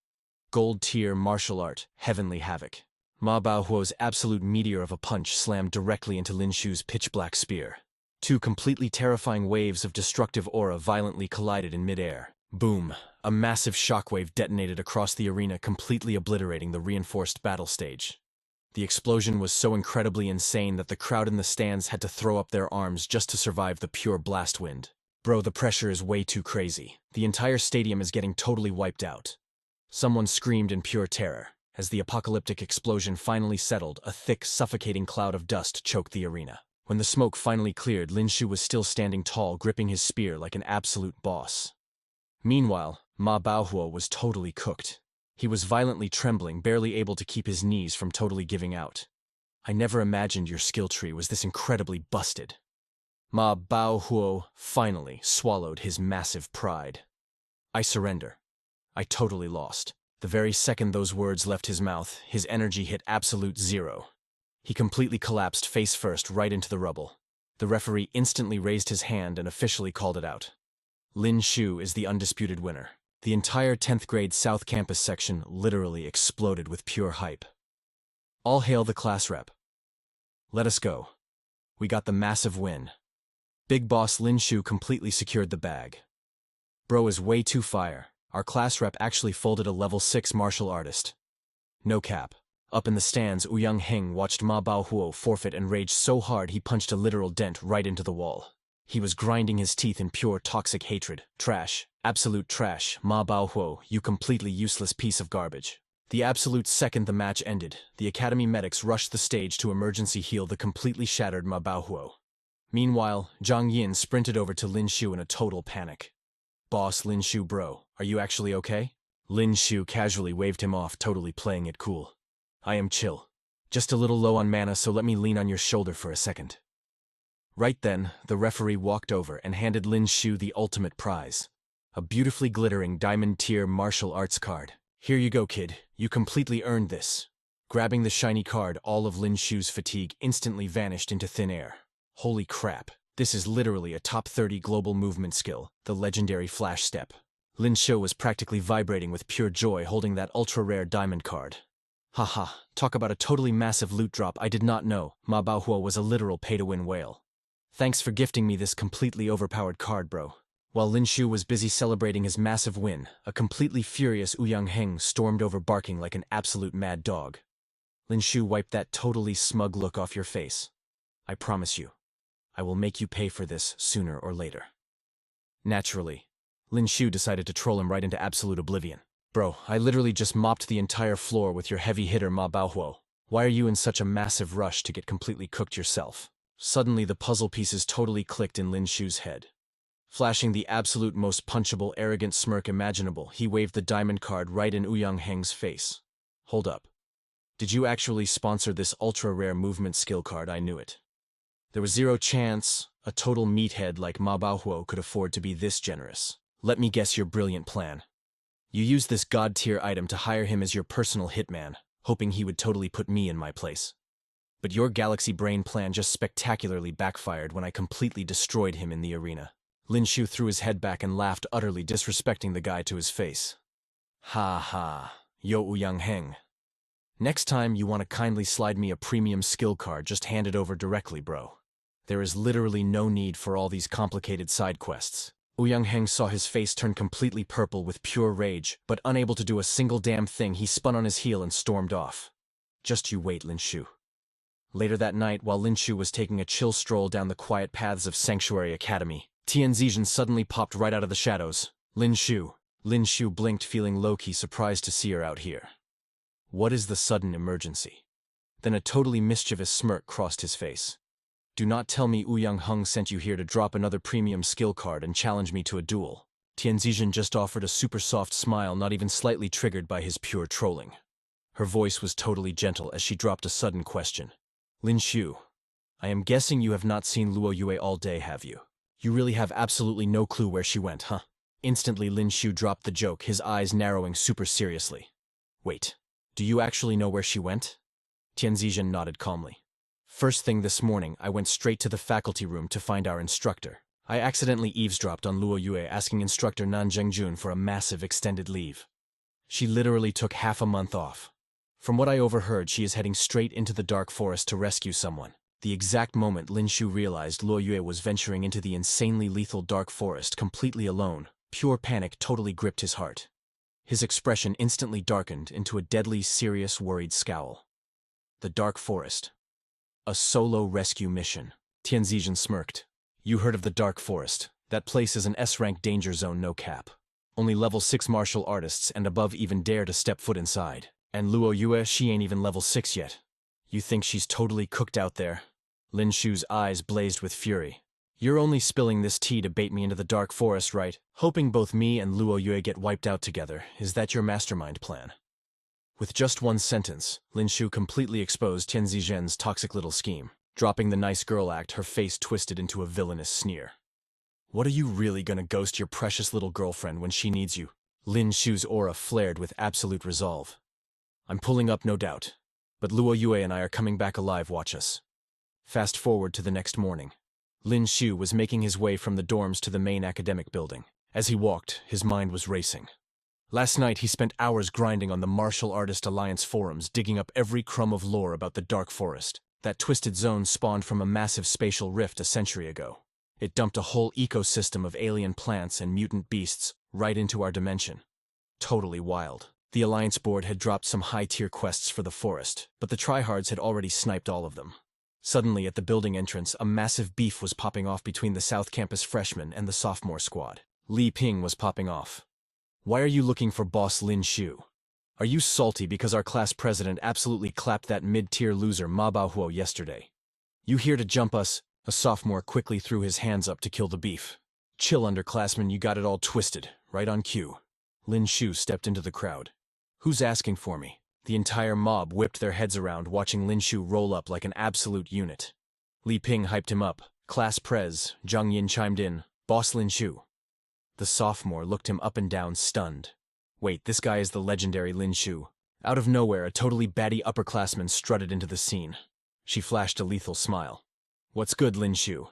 Gold-tier martial art, Heavenly Havoc. Ma Baohuo's absolute meteor of a punch slammed directly into Lin Xiu's pitch-black spear. Two completely terrifying waves of destructive aura violently collided in midair. Boom! A massive shockwave detonated across the arena, completely obliterating the reinforced battle stage. The explosion was so incredibly insane that the crowd in the stands had to throw up their arms just to survive the pure blast wind. Bro, the pressure is way too crazy. The entire stadium is getting totally wiped out. Someone screamed in pure terror. As the apocalyptic explosion finally settled, a thick, suffocating cloud of dust choked the arena. When the smoke finally cleared, Lin Xiu was still standing tall, gripping his spear like an absolute boss. Meanwhile, Ma Baohuo was totally cooked. He was violently trembling, barely able to keep his knees from totally giving out. I never imagined your skill tree was this incredibly busted. Ma Baohuo finally swallowed his massive pride. I surrender. I totally lost. The very second those words left his mouth, his energy hit absolute zero. He completely collapsed face first right into the rubble. The referee instantly raised his hand and officially called it out. Lin Xiu is the undisputed winner. The entire 10th grade South Campus section literally exploded with pure hype. All hail the class rep. Let us go. We got the massive win. Big boss Lin Xiu completely secured the bag. Bro is way too fire. Our class rep actually folded a level 6 martial artist. No cap. Up in the stands, Ouyang Heng watched Ma Baohuo forfeit and raged so hard he punched a literal dent right into the wall. He was grinding his teeth in pure toxic hatred. Trash. Absolute trash. Ma Baohuo, you completely useless piece of garbage. The absolute second the match ended, the Academy medics rushed the stage to emergency heal the completely shattered Ma Baohuo. Meanwhile, Zhang Yin sprinted over to Lin Xiu in a total panic. Boss Lin Xiu bro, are you actually okay? Lin Xiu casually waved him off, totally playing it cool. I am chill. Just a little low on mana, so let me lean on your shoulder for a second. Right then, the referee walked over and handed Lin Xiu the ultimate prize. A beautifully glittering diamond-tier martial arts card. Here you go, kid. You completely earned this. Grabbing the shiny card, all of Lin Xiu's fatigue instantly vanished into thin air. Holy crap. This is literally a top 30 global movement skill, the legendary flash step. Lin Xiu was practically vibrating with pure joy holding that ultra-rare diamond card. Haha, talk about a totally massive loot drop. I did not know Ma Baohuo was a literal pay-to-win whale. Thanks for gifting me this completely overpowered card, bro. While Lin Xiu was busy celebrating his massive win, a completely furious Ouyang Heng stormed over barking like an absolute mad dog. Lin Xiu wiped that totally smug look off your face. I promise you, I will make you pay for this sooner or later. Naturally, Lin Xiu decided to troll him right into absolute oblivion. Bro, I literally just mopped the entire floor with your heavy hitter Ma Baohuo. Why are you in such a massive rush to get completely cooked yourself? Suddenly the puzzle pieces totally clicked in Lin Xiu's head. Flashing the absolute most punchable, arrogant smirk imaginable, he waved the diamond card right in Ouyang Heng's face. Hold up. Did you actually sponsor this ultra-rare movement skill card? I knew it. There was zero chance a total meathead like Ma Baohuo could afford to be this generous. Let me guess your brilliant plan. You used this god-tier item to hire him as your personal hitman, hoping he would totally put me in my place. But your galaxy brain plan just spectacularly backfired when I completely destroyed him in the arena. Lin Xiu threw his head back and laughed, utterly disrespecting the guy to his face. Ha ha, yo Ouyang Heng. Next time you want to kindly slide me a premium skill card, just hand it over directly, bro. There is literally no need for all these complicated side quests. Ouyang Heng saw his face turn completely purple with pure rage, but unable to do a single damn thing, he spun on his heel and stormed off. Just you wait, Lin Xiu. Later that night, while Lin Xiu was taking a chill stroll down the quiet paths of Sanctuary Academy, Tian Zizhen suddenly popped right out of the shadows. Lin Xiu. Lin Xiu blinked, feeling low-key surprised to see her out here. What is the sudden emergency? Then a totally mischievous smirk crossed his face. Do not tell me Ouyang Heng sent you here to drop another premium skill card and challenge me to a duel. Tian Zizhen just offered a super soft smile, not even slightly triggered by his pure trolling. Her voice was totally gentle as she dropped a sudden question. Lin Xiu, I am guessing you have not seen Luo Yue all day, have you? You really have absolutely no clue where she went, huh? Instantly Lin Xiu dropped the joke, his eyes narrowing super seriously. Wait, do you actually know where she went? Tian Zizhen nodded calmly. First thing this morning, I went straight to the faculty room to find our instructor. I accidentally eavesdropped on Luo Yue asking instructor Nan Zhengjun for a massive extended leave. She literally took half a month off. From what I overheard, she is heading straight into the dark forest to rescue someone. The exact moment Lin Xiu realized Luo Yue was venturing into the insanely lethal dark forest completely alone, pure panic totally gripped his heart. His expression instantly darkened into a deadly, serious, worried scowl. The dark forest. A solo rescue mission. Tian Zizhen smirked. You heard of the dark forest. That place is an S-rank danger zone, no cap. Only level 6 martial artists and above even dare to step foot inside. And Luo Yue, she ain't even level 6 yet. You think she's totally cooked out there? Lin Xiu's eyes blazed with fury. You're only spilling this tea to bait me into the dark forest, right? Hoping both me and Luo Yue get wiped out together. Is that your mastermind plan? With just one sentence, Lin Xiu completely exposed Tian Zizhen's toxic little scheme. Dropping the nice girl act, her face twisted into a villainous sneer. What are you really gonna ghost your precious little girlfriend when she needs you? Lin Xiu's aura flared with absolute resolve. I'm pulling up, no doubt. But Luo Yue and I are coming back alive, watch us. Fast forward to the next morning. Lin Xiu was making his way from the dorms to the main academic building. As he walked, his mind was racing. Last night he spent hours grinding on the Martial Artist Alliance forums, digging up every crumb of lore about the Dark Forest. That twisted zone spawned from a massive spatial rift a century ago. It dumped a whole ecosystem of alien plants and mutant beasts right into our dimension. Totally wild. The Alliance board had dropped some high-tier quests for the forest, but the tryhards had already sniped all of them. Suddenly, at the building entrance, a massive beef was popping off between the South Campus freshmen and the sophomore squad. Li Ping was popping off. Why are you looking for boss Lin Xiu? Are you salty because our class president absolutely clapped that mid-tier loser Ma Baohuo yesterday? You here to jump us? A sophomore quickly threw his hands up to kill the beef. Chill, underclassmen, you got it all twisted. Right on cue. Lin Xiu stepped into the crowd. Who's asking for me? The entire mob whipped their heads around, watching Lin Xiu roll up like an absolute unit. Li Ping hyped him up. Class Prez, Zhang Yin chimed in. Boss Lin Xiu. The sophomore looked him up and down, stunned. Wait, this guy is the legendary Lin Xiu. Out of nowhere, a totally batty upperclassman strutted into the scene. She flashed a lethal smile. What's good, Lin Xiu?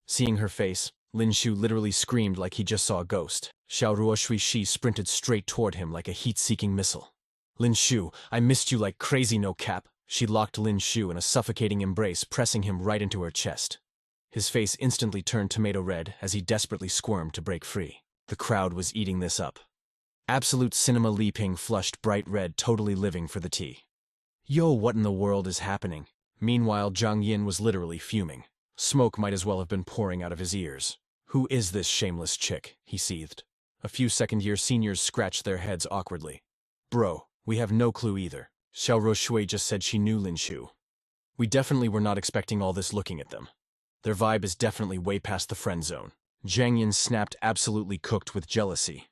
Seeing her face, Lin Xiu literally screamed like he just saw a ghost. Xiao Ruoshui Shi sprinted straight toward him like a heat-seeking missile. Lin Xiu, I missed you like crazy, no cap. She locked Lin Xiu in a suffocating embrace, pressing him right into her chest. His face instantly turned tomato red as he desperately squirmed to break free. The crowd was eating this up. Absolute cinema Li Ping flushed bright red, totally living for the tea. Yo, what in the world is happening? Meanwhile, Zhang Yin was literally fuming. Smoke might as well have been pouring out of his ears. Who is this shameless chick? He seethed. A few second-year seniors scratched their heads awkwardly. Bro, we have no clue either. Xiao Ruoshui just said she knew Lin Xiu. We definitely were not expecting all this looking at them. Their vibe is definitely way past the friend zone. Zhang Yin snapped, absolutely cooked with jealousy.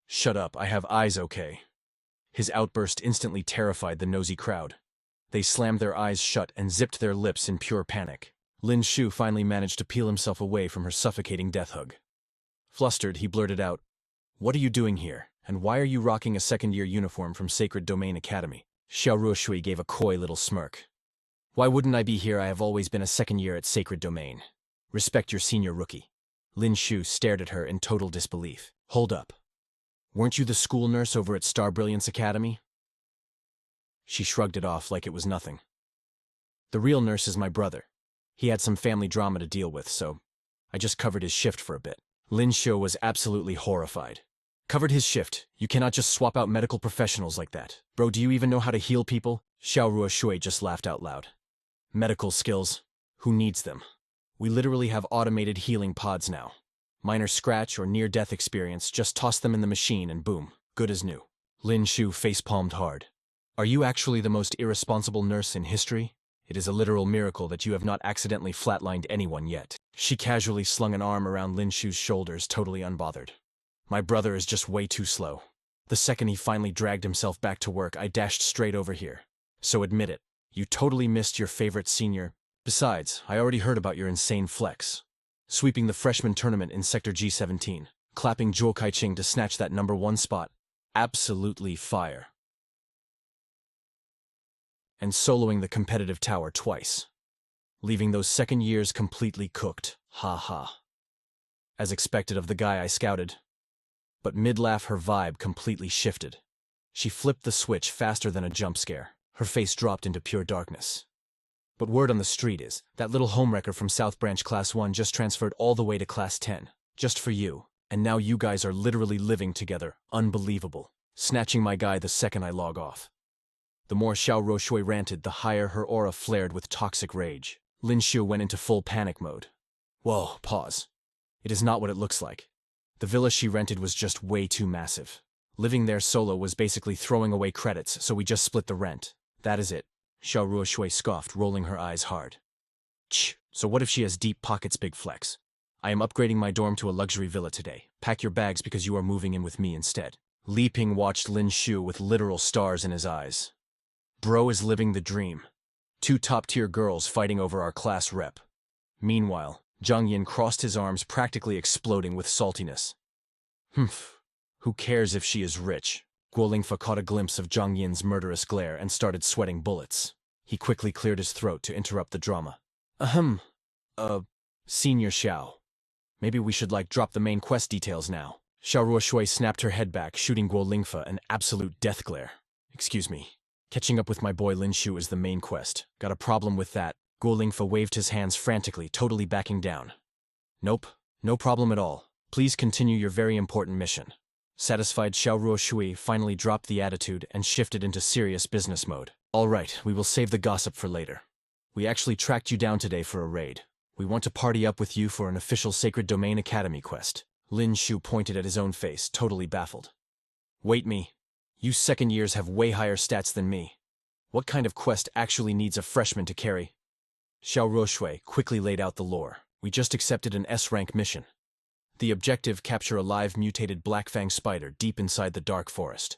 Shut up, I have eyes, okay? His outburst instantly terrified the nosy crowd. They slammed their eyes shut and zipped their lips in pure panic. Lin Xiu finally managed to peel himself away from her suffocating death hug. Flustered, he blurted out, "What are you doing here, and why are you rocking a second-year uniform from Sacred Domain Academy?" Xiao Ruoshui gave a coy little smirk. "Why wouldn't I be here? I have always been a second year at Sacred Domain. Respect your senior rookie." Lin Xiu stared at her in total disbelief. Hold up. Weren't you the school nurse over at Star Brilliance Academy? She shrugged it off like it was nothing. The real nurse is my brother. He had some family drama to deal with, so I just covered his shift for a bit. Lin Xiu was absolutely horrified. Covered his shift? You cannot just swap out medical professionals like that. Bro, do you even know how to heal people? Xiao Ruoshui just laughed out loud. Medical skills? Who needs them? We literally have automated healing pods now. Minor scratch or near-death experience, just toss them in the machine and boom, good as new. Lin Xiu facepalmed hard. Are you actually the most irresponsible nurse in history? It is a literal miracle that you have not accidentally flatlined anyone yet. She casually slung an arm around Lin Xiu's shoulders, totally unbothered. My brother is just way too slow. The second he finally dragged himself back to work, I dashed straight over here. So admit it, you totally missed your favorite senior. Besides, I already heard about your insane flex. Sweeping the freshman tournament in Sector G17, clapping Zhuo Kaiqing to snatch that #1 spot. Absolutely fire. And soloing the competitive tower twice. Leaving those second years completely cooked. Ha ha. As expected of the guy I scouted. But mid-laugh her vibe completely shifted. She flipped the switch faster than a jump scare. Her face dropped into pure darkness. But word on the street is, that little homewrecker from South Branch Class 1 just transferred all the way to Class 10. Just for you. And now you guys are literally living together. Unbelievable. Snatching my guy the second I log off. The more Xiao Ruoshui ranted, the higher her aura flared with toxic rage. Lin Xiu went into full panic mode. Whoa, pause. It is not what it looks like. The villa she rented was just way too massive. Living there solo was basically throwing away credits, so we just split the rent. That is it. Xiao Ruoshui scoffed, rolling her eyes hard. So what if she has deep pockets, big flex? I am upgrading my dorm to a luxury villa today. Pack your bags because you are moving in with me instead. Li Ping watched Lin Xiu with literal stars in his eyes. Bro is living the dream. 2 top-tier girls fighting over our class rep. Meanwhile, Zhang Yin crossed his arms, practically exploding with saltiness. Humph. Who cares if she is rich? Guo Lingfa caught a glimpse of Zhang Yin's murderous glare and started sweating bullets. He quickly cleared his throat to interrupt the drama. Senior Xiao. Maybe we should drop the main quest details now. Xiao Ruoshui snapped her head back, shooting Guo Lingfa an absolute death glare. Excuse me. Catching up with my boy Lin Xiu is the main quest. Got a problem with that? Guo Lingfa waved his hands frantically, totally backing down. Nope, no problem at all. Please continue your very important mission. Satisfied, Xiao Ruoshui finally dropped the attitude and shifted into serious business mode. Alright, we will save the gossip for later. We actually tracked you down today for a raid. We want to party up with you for an official Sacred Domain Academy quest. Lin Xiu pointed at his own face, totally baffled. Wait me. You second years have way higher stats than me. What kind of quest actually needs a freshman to carry? Xiao Ruoshui quickly laid out the lore. We just accepted an S-rank mission. The objective, capture a live mutated black-fang spider deep inside the dark forest.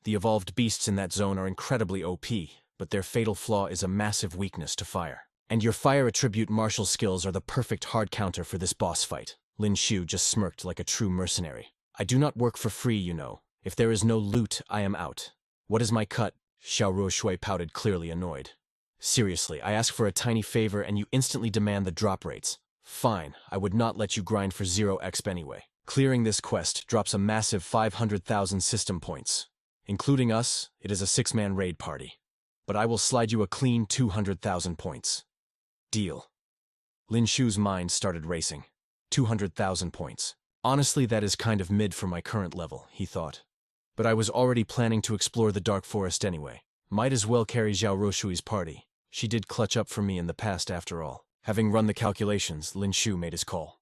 The evolved beasts in that zone are incredibly OP, but their fatal flaw is a massive weakness to fire. And your fire attribute martial skills are the perfect hard counter for this boss fight. Lin Xiu just smirked like a true mercenary. I do not work for free, you know. If there is no loot, I am out. What is my cut? Xiao Ruoshui pouted, clearly annoyed. Seriously, I ask for a tiny favor and you instantly demand the drop rates. Fine, I would not let you grind for 0 exp anyway. Clearing this quest drops a massive 500,000 system points. Including us, it is a 6-man raid party. But I will slide you a clean 200,000 points. Deal. Lin Xiu's mind started racing. 200,000 points. Honestly, that is kind of mid for my current level, he thought. But I was already planning to explore the Dark Forest anyway. Might as well carry Zhao Roshui's party. She did clutch up for me in the past after all. Having run the calculations, Lin Xiu made his call.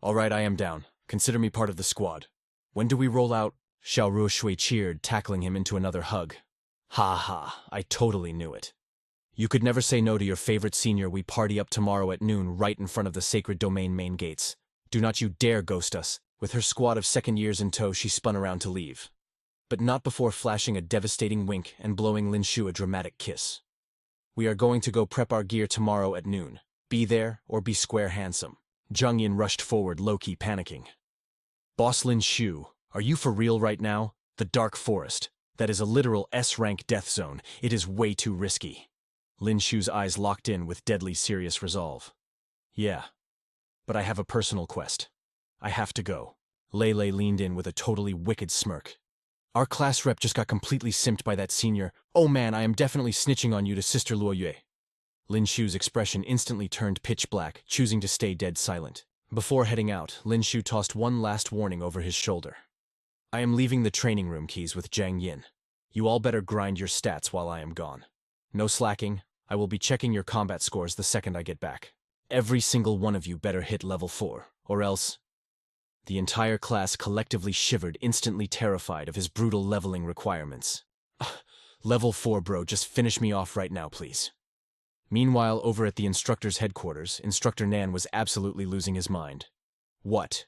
All right, I am down. Consider me part of the squad. When do we roll out? Zhao Roshui cheered, tackling him into another hug. Ha ha, I totally knew it. You could never say no to your favorite senior. We party up tomorrow at noon right in front of the Sacred Domain main gates. Do not you dare ghost us. With her squad of second years in tow, she spun around to leave. But not before flashing a devastating wink and blowing Lin Xiu a dramatic kiss. We are going to go prep our gear tomorrow at noon. Be there or be square handsome. Zhang Yin rushed forward, low-key panicking. Boss Lin Xiu, are you for real right now? The Dark Forest. That is a literal S-rank death zone. It is way too risky. Lin Xiu's eyes locked in with deadly serious resolve. Yeah. But I have a personal quest. I have to go. Lei leaned in with a totally wicked smirk. Our class rep just got completely simped by that senior. Oh man, I am definitely snitching on you to Sister Luo Yue. Lin Xiu's expression instantly turned pitch black, choosing to stay dead silent. Before heading out, Lin Xiu tossed one last warning over his shoulder. I am leaving the training room keys with Zhang Yin. You all better grind your stats while I am gone. No slacking. I will be checking your combat scores the second I get back. Every single one of you better hit level 4, or else... The entire class collectively shivered, instantly terrified of his brutal leveling requirements. Level 4, bro, just finish me off right now, please. Meanwhile, over at the instructor's headquarters, Instructor Nan was absolutely losing his mind. What?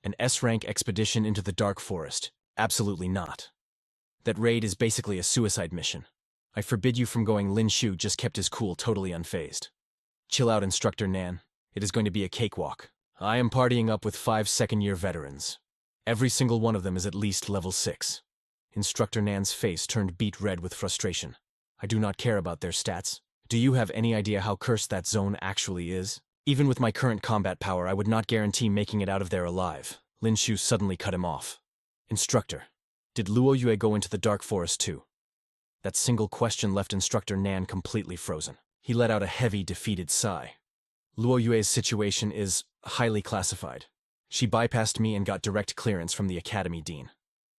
An S-rank expedition into the Dark Forest? Absolutely not. That raid is basically a suicide mission. I forbid you from going. Lin Xiu just kept his cool, totally unfazed. Chill out, Instructor Nan. It is going to be a cakewalk. I am partying up with 5 second-year veterans. Every single one of them is at least level 6. Instructor Nan's face turned beet red with frustration. I do not care about their stats. Do you have any idea how cursed that zone actually is? Even with my current combat power, I would not guarantee making it out of there alive. Lin Xiu suddenly cut him off. Instructor, did Luo Yue go into the Dark Forest too? That single question left Instructor Nan completely frozen. He let out a heavy, defeated sigh. Luo Yue's situation is highly classified. She bypassed me and got direct clearance from the Academy Dean.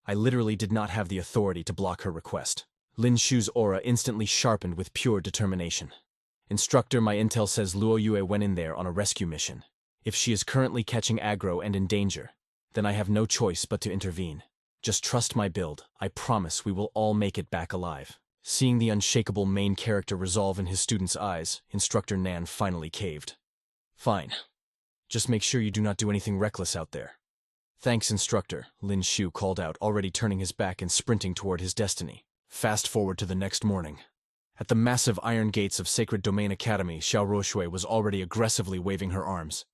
I literally did not have the authority to block her request. Lin Xiu's aura instantly sharpened with pure determination. Instructor, my intel says Luo Yue went in there on a rescue mission. If she is currently catching aggro and in danger, then I have no choice but to intervene. Just trust my build. I promise we will all make it back alive. Seeing the unshakable main character resolve in his student's eyes, Instructor Nan finally caved. Fine. Just make sure you do not do anything reckless out there. Thanks, Instructor, Lin Xiu called out, already turning his back and sprinting toward his destiny. Fast forward to the next morning. At the massive iron gates of Sacred Domain Academy, Zhao Roshui was already aggressively waving her arms.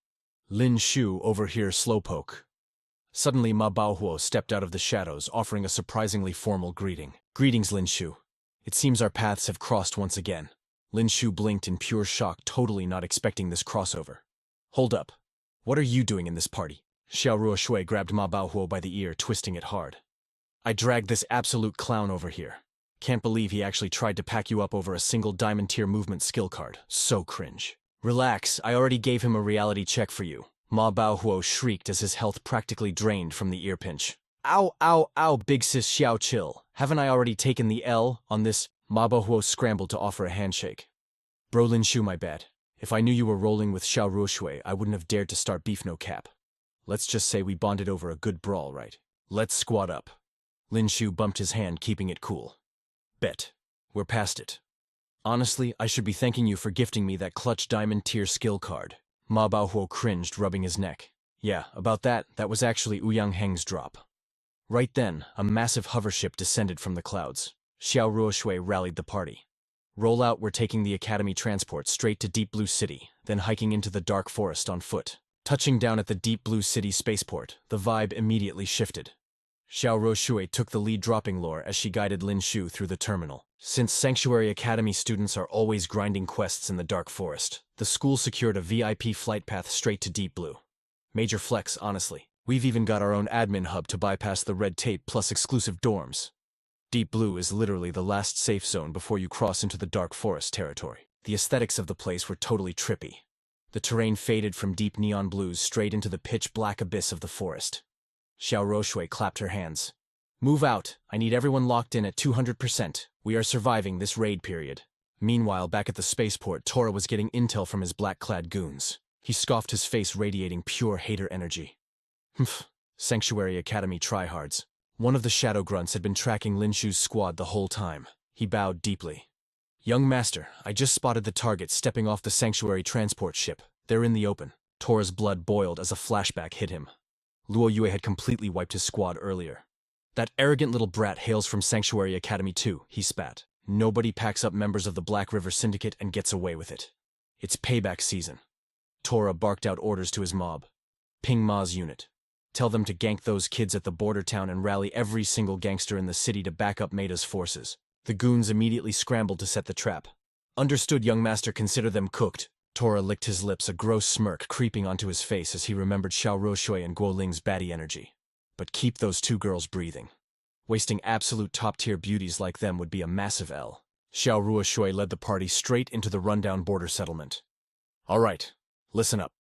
Lin Xiu, over here, slowpoke. Suddenly, Ma Baohuo stepped out of the shadows, offering a surprisingly formal greeting. Greetings, Lin Xiu. It seems our paths have crossed once again. Lin Xiu blinked in pure shock, totally not expecting this crossover. Hold up. What are you doing in this party? Zhao Roshui grabbed Ma Baohuo by the ear, twisting it hard. I dragged this absolute clown over here. Can't believe he actually tried to pack you up over a single diamond tier movement skill card. So cringe. Relax, I already gave him a reality check for you. Ma Baohuo shrieked as his health practically drained from the ear pinch. Ow, ow, ow, big sis Xiao chill. Haven't I already taken the L on this? Ma Baohuo scrambled to offer a handshake. Bro Lin Xiu, my bad. If I knew you were rolling with Zhao Roshui, I wouldn't have dared to start beef no cap. Let's just say we bonded over a good brawl, right? Let's squad up. Lin Xiu bumped his hand, keeping it cool. Bet. We're past it. Honestly, I should be thanking you for gifting me that clutch diamond tier skill card. Ma Baohuo cringed, rubbing his neck. Yeah, about that was actually Ouyang Heng's drop. Right then, a massive hovership descended from the clouds. Xiao Ruoshui rallied the party. Roll out, we're taking the Academy transport straight to Deep Blue City, then hiking into the Dark Forest on foot. Touching down at the Deep Blue City spaceport, the vibe immediately shifted. Xiao Ruoshui took the lead dropping lore as she guided Lin Xiu through the terminal. Since Sanctuary Academy students are always grinding quests in the Dark Forest, the school secured a VIP flight path straight to Deep Blue. Major flex, honestly. We've even got our own admin hub to bypass the red tape plus exclusive dorms. Deep Blue is literally the last safe zone before you cross into the Dark Forest territory. The aesthetics of the place were totally trippy. The terrain faded from deep neon blues straight into the pitch-black abyss of the forest. Xiao Ruoshui clapped her hands. Move out. I need everyone locked in at 200%. We are surviving this raid period. Meanwhile, back at the spaceport, Tora was getting intel from his black-clad goons. He scoffed, his face radiating pure hater energy. Humph. Sanctuary Academy tryhards. One of the shadow grunts had been tracking Lin Xiu's squad the whole time. He bowed deeply. Young master, I just spotted the target stepping off the Sanctuary transport ship. They're in the open. Tora's blood boiled as a flashback hit him. Luo Yue had completely wiped his squad earlier. That arrogant little brat hails from Sanctuary Academy too, he spat. Nobody packs up members of the Black River Syndicate and gets away with it. It's payback season. Tora barked out orders to his mob. Ping Ma's unit. Tell them to gank those kids at the border town and rally every single gangster in the city to back up Maida's forces. The goons immediately scrambled to set the trap. Understood, young master, consider them cooked. Tora licked his lips, a gross smirk creeping onto his face as he remembered Xiao Ruoshui and Guo Ling's baddie energy. But keep those two girls breathing. Wasting absolute top-tier beauties like them would be a massive L. Xiao Ruoshui led the party straight into the rundown border settlement. All right, listen up.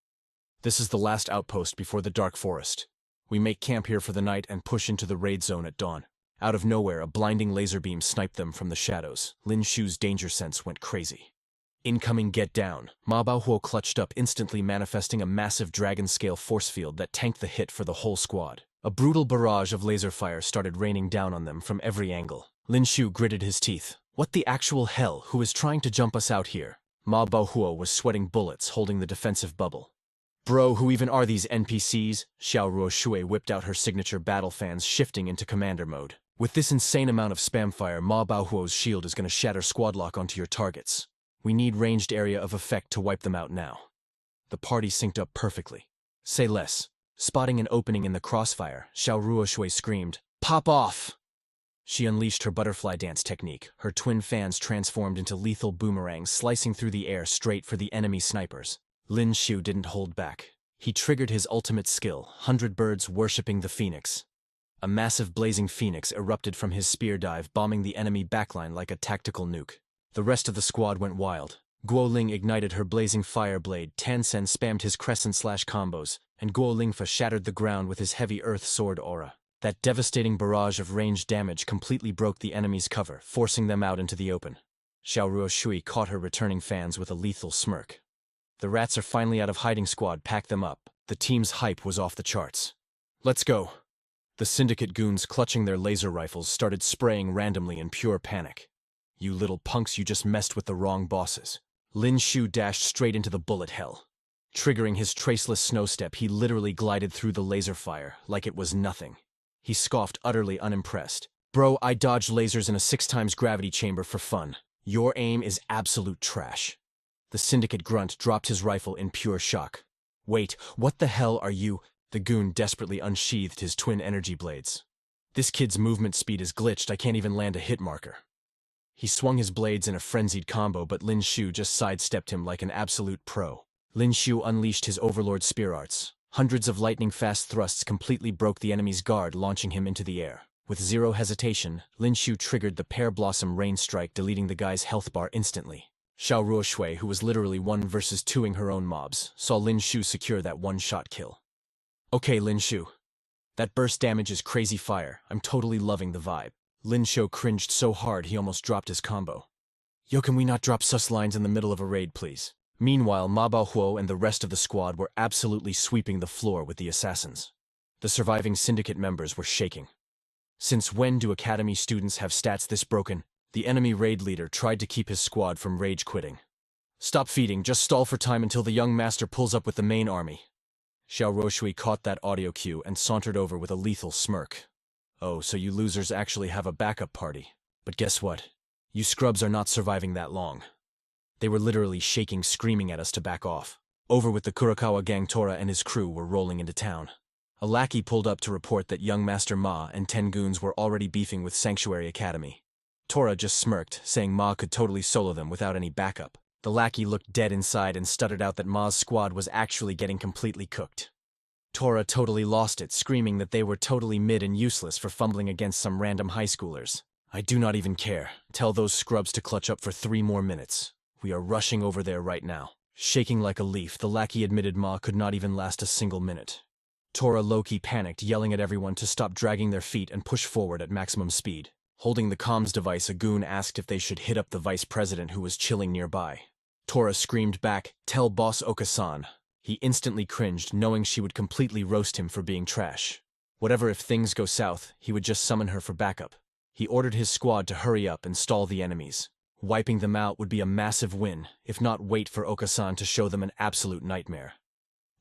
This is the last outpost before the Dark Forest. We make camp here for the night and push into the raid zone at dawn. Out of nowhere, a blinding laser beam sniped them from the shadows. Lin Xiu's danger sense went crazy. Incoming, get down. Ma Baohuo clutched up, instantly manifesting a massive dragon-scale force field that tanked the hit for the whole squad. A brutal barrage of laser fire started raining down on them from every angle. Lin Xiu gritted his teeth. What the actual hell? Who is trying to jump us out here? Ma Baohuo was sweating bullets, holding the defensive bubble. Bro, who even are these NPCs? Xiao Ruoshui whipped out her signature battle fans, shifting into commander mode. With this insane amount of spam fire, Ma Baohuo's shield is going to shatter squad lock onto your targets. We need ranged area of effect to wipe them out now. The party synced up perfectly. Say less. Spotting an opening in the crossfire, Xiao Ruoshui screamed, "Pop off!" She unleashed her butterfly dance technique. Her twin fans transformed into lethal boomerangs, slicing through the air straight for the enemy snipers. Lin Xiu didn't hold back. He triggered his ultimate skill, 100 birds worshipping the phoenix. A massive blazing phoenix erupted from his spear dive, bombing the enemy backline like a tactical nuke. The rest of the squad went wild. Guo Ling ignited her blazing fire blade, Tan Sen spammed his crescent/combos, and Guo Lingfa shattered the ground with his heavy earth sword aura. That devastating barrage of ranged damage completely broke the enemy's cover, forcing them out into the open. Xiao Ruoshui caught her returning fans with a lethal smirk. The rats are finally out of hiding, squad, pack them up. The team's hype was off the charts. Let's go. The syndicate goons, clutching their laser rifles, started spraying randomly in pure panic. You little punks, you just messed with the wrong bosses. Lin Xiu dashed straight into the bullet hell. Triggering his traceless snow step, he literally glided through the laser fire like it was nothing. He scoffed, utterly unimpressed. Bro, I dodged lasers in a 6x gravity chamber for fun. Your aim is absolute trash. The syndicate grunt dropped his rifle in pure shock. Wait, what the hell are you? The goon desperately unsheathed his twin energy blades. This kid's movement speed is glitched, I can't even land a hit marker. He swung his blades in a frenzied combo, but Lin Xiu just sidestepped him like an absolute pro. Lin Xiu unleashed his overlord spear arts. Hundreds of lightning-fast thrusts completely broke the enemy's guard, launching him into the air. With zero hesitation, Lin Xiu triggered the Pear Blossom Rain Strike, deleting the guy's health bar instantly. Xiao Ruoshui, who was literally 1 versus 2ing her own mobs, saw Lin Xiu secure that one-shot kill. Okay, Lin Xiu. That burst damage is crazy fire. I'm totally loving the vibe. Lin Xiu cringed so hard he almost dropped his combo. Yo, can we not drop sus lines in the middle of a raid, please? Meanwhile, Ma Baohuo and the rest of the squad were absolutely sweeping the floor with the assassins. The surviving syndicate members were shaking. Since when do academy students have stats this broken? The enemy raid leader tried to keep his squad from rage quitting. Stop feeding, just stall for time until the young master pulls up with the main army. Xiao Ruoshui caught that audio cue and sauntered over with a lethal smirk. Oh, so you losers actually have a backup party. But guess what? You scrubs are not surviving that long. They were literally shaking, screaming at us to back off. Over with the Kurakawa gang. Tora and his crew were rolling into town. A lackey pulled up to report that young Master Ma and 10 goons were already beefing with Sanctuary Academy. Tora just smirked, saying Ma could totally solo them without any backup. The lackey looked dead inside and stuttered out that Ma's squad was actually getting completely cooked. Tora totally lost it, screaming that they were totally mid and useless for fumbling against some random high schoolers. I do not even care. Tell those scrubs to clutch up for 3 more minutes. We are rushing over there right now. Shaking like a leaf, the lackey admitted Ma could not even last a single minute. Tora low-key panicked, yelling at everyone to stop dragging their feet and push forward at maximum speed. Holding the comms device, a goon asked if they should hit up the vice president who was chilling nearby. Tora screamed back, "Tell Boss Okasan." He instantly cringed, knowing she would completely roast him for being trash. Whatever if things go south, he would just summon her for backup. He ordered his squad to hurry up and stall the enemies. Wiping them out would be a massive win, if not wait for Okasan to show them an absolute nightmare.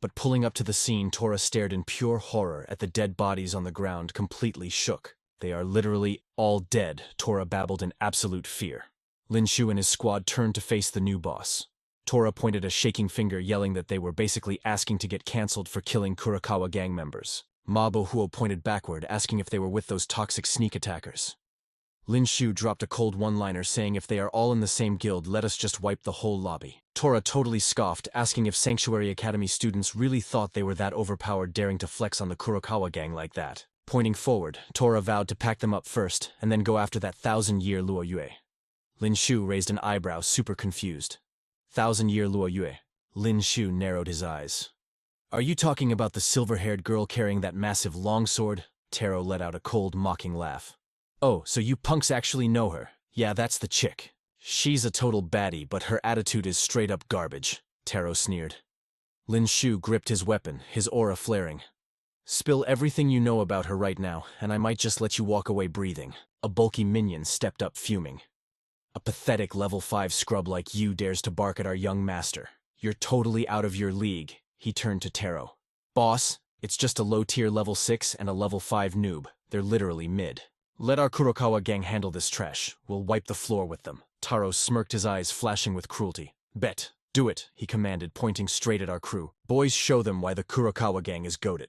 But pulling up to the scene, Tora stared in pure horror at the dead bodies on the ground, completely shook. "They are literally all dead," Tora babbled in absolute fear. Lin Xiu and his squad turned to face the new boss. Tora pointed a shaking finger, yelling that they were basically asking to get cancelled for killing Kurokawa gang members. Ma Bohuo pointed backward, asking if they were with those toxic sneak attackers. Lin Xiu dropped a cold one-liner, saying if they are all in the same guild, let us just wipe the whole lobby. Tora totally scoffed, asking if Sanctuary Academy students really thought they were that overpowered, daring to flex on the Kurokawa gang like that. Pointing forward, Tora vowed to pack them up first, and then go after that 1,000-year Luo Yue. Lin Xiu raised an eyebrow, super confused. 1,000-year Luo Yue. Lin Xiu narrowed his eyes. "Are you talking about the silver-haired girl carrying that massive longsword?" Taro let out a cold, mocking laugh. "Oh, so you punks actually know her? Yeah, that's the chick. She's a total baddie, but her attitude is straight-up garbage," Taro sneered. Lin Xiu gripped his weapon, his aura flaring. "Spill everything you know about her right now, and I might just let you walk away breathing." A bulky minion stepped up, fuming. "A pathetic level 5 scrub like you dares to bark at our young master. You're totally out of your league." He turned to Taro. "Boss, it's just a low-tier level 6 and a level 5 noob. They're literally mid. Let our Kurokawa gang handle this trash. We'll wipe the floor with them." Taro smirked, his eyes flashing with cruelty. "Bet. Do it," he commanded, pointing straight at our crew. "Boys, show them why the Kurokawa gang is goated."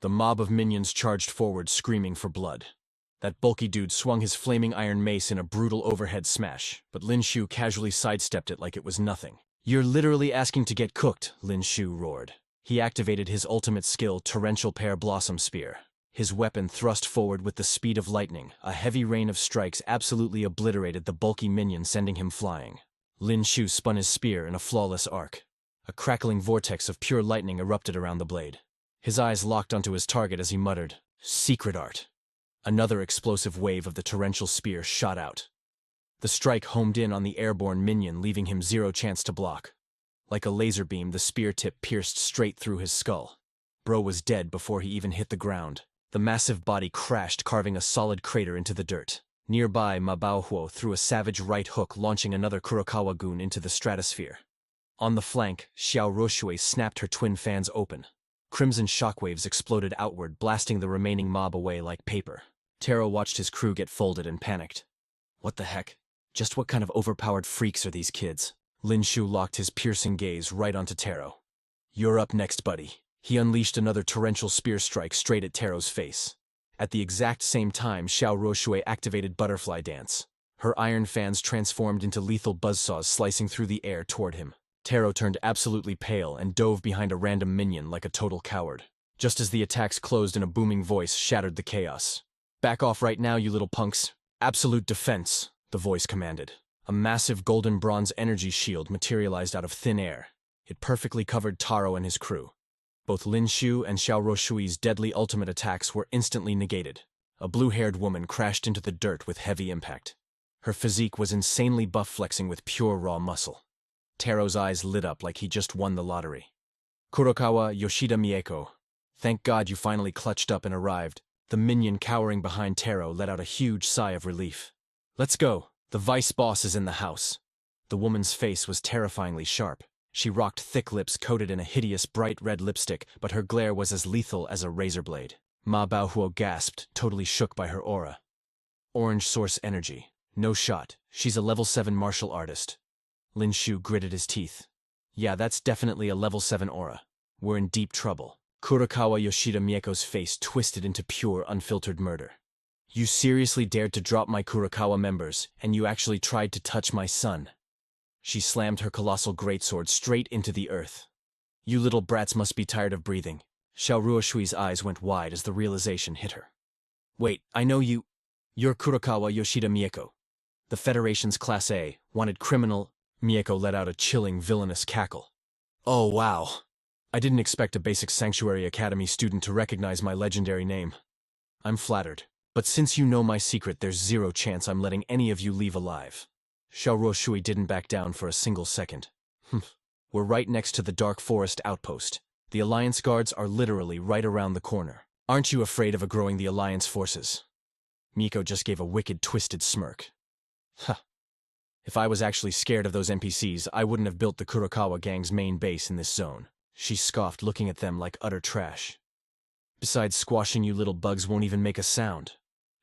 The mob of minions charged forward, screaming for blood. That bulky dude swung his flaming iron mace in a brutal overhead smash, but Lin Xiu casually sidestepped it like it was nothing. "You're literally asking to get cooked," Lin Xiu roared. He activated his ultimate skill, Torrential Pear Blossom Spear. His weapon thrust forward with the speed of lightning. A heavy rain of strikes absolutely obliterated the bulky minion, sending him flying. Lin Xiu spun his spear in a flawless arc. A crackling vortex of pure lightning erupted around the blade. His eyes locked onto his target as he muttered, "Secret art." Another explosive wave of the torrential spear shot out. The strike homed in on the airborne minion, leaving him zero chance to block. Like a laser beam, the spear tip pierced straight through his skull. Bro was dead before he even hit the ground. The massive body crashed, carving a solid crater into the dirt. Nearby, Ma Baohuo threw a savage right hook, launching another Kurokawa goon into the stratosphere. On the flank, Xiao Roshui snapped her twin fans open. Crimson shockwaves exploded outward, blasting the remaining mob away like paper. Taro watched his crew get folded and panicked. What the heck? Just what kind of overpowered freaks are these kids? Lin Xiu locked his piercing gaze right onto Taro. "You're up next, buddy." He unleashed another torrential spear strike straight at Taro's face. At the exact same time, Xiao Roshui activated Butterfly Dance. Her iron fans transformed into lethal buzzsaws, slicing through the air toward him. Taro turned absolutely pale and dove behind a random minion like a total coward. Just as the attacks closed, a booming voice shattered the chaos. "Back off right now, you little punks. Absolute defense," the voice commanded. A massive golden bronze energy shield materialized out of thin air. It perfectly covered Taro and his crew. Both Lin Xiu and Xiao Roshui's deadly ultimate attacks were instantly negated. A blue-haired woman crashed into the dirt with heavy impact. Her physique was insanely buff, flexing with pure raw muscle. Taro's eyes lit up like he just won the lottery. "Kurokawa, Yoshida Mieko. Thank God you finally clutched up and arrived." The minion cowering behind Taro let out a huge sigh of relief. "Let's go. The vice boss is in the house." The woman's face was terrifyingly sharp. She rocked thick lips coated in a hideous bright red lipstick, but her glare was as lethal as a razor blade. Ma Baohuo gasped, totally shook by her aura. "Orange source energy. No shot. She's a level 7 martial artist." Lin Xiu gritted his teeth. "Yeah, that's definitely a level 7 aura. We're in deep trouble." Kurokawa Yoshida Mieko's face twisted into pure, unfiltered murder. You seriously dared to drop my Kurokawa members, and you actually tried to touch my son. She slammed her colossal greatsword straight into the earth. You little brats must be tired of breathing. Xiao Ruoshui's eyes went wide as the realization hit her. Wait, I know you. You're Kurokawa Yoshida Mieko. The Federation's Class A, wanted criminal. Mieko let out a chilling, villainous cackle. Oh wow. I didn't expect a basic Sanctuary Academy student to recognize my legendary name. I'm flattered. But since you know my secret, there's zero chance I'm letting any of you leave alive. Xiao Ruoshui didn't back down for a single second. We're right next to the Dark Forest outpost. The Alliance guards are literally right around the corner. Aren't you afraid of growing the Alliance forces? Miko just gave a wicked, twisted smirk. Huh. If I was actually scared of those NPCs, I wouldn't have built the Kurokawa gang's main base in this zone. She scoffed, looking at them like utter trash. Besides, squashing you little bugs won't even make a sound.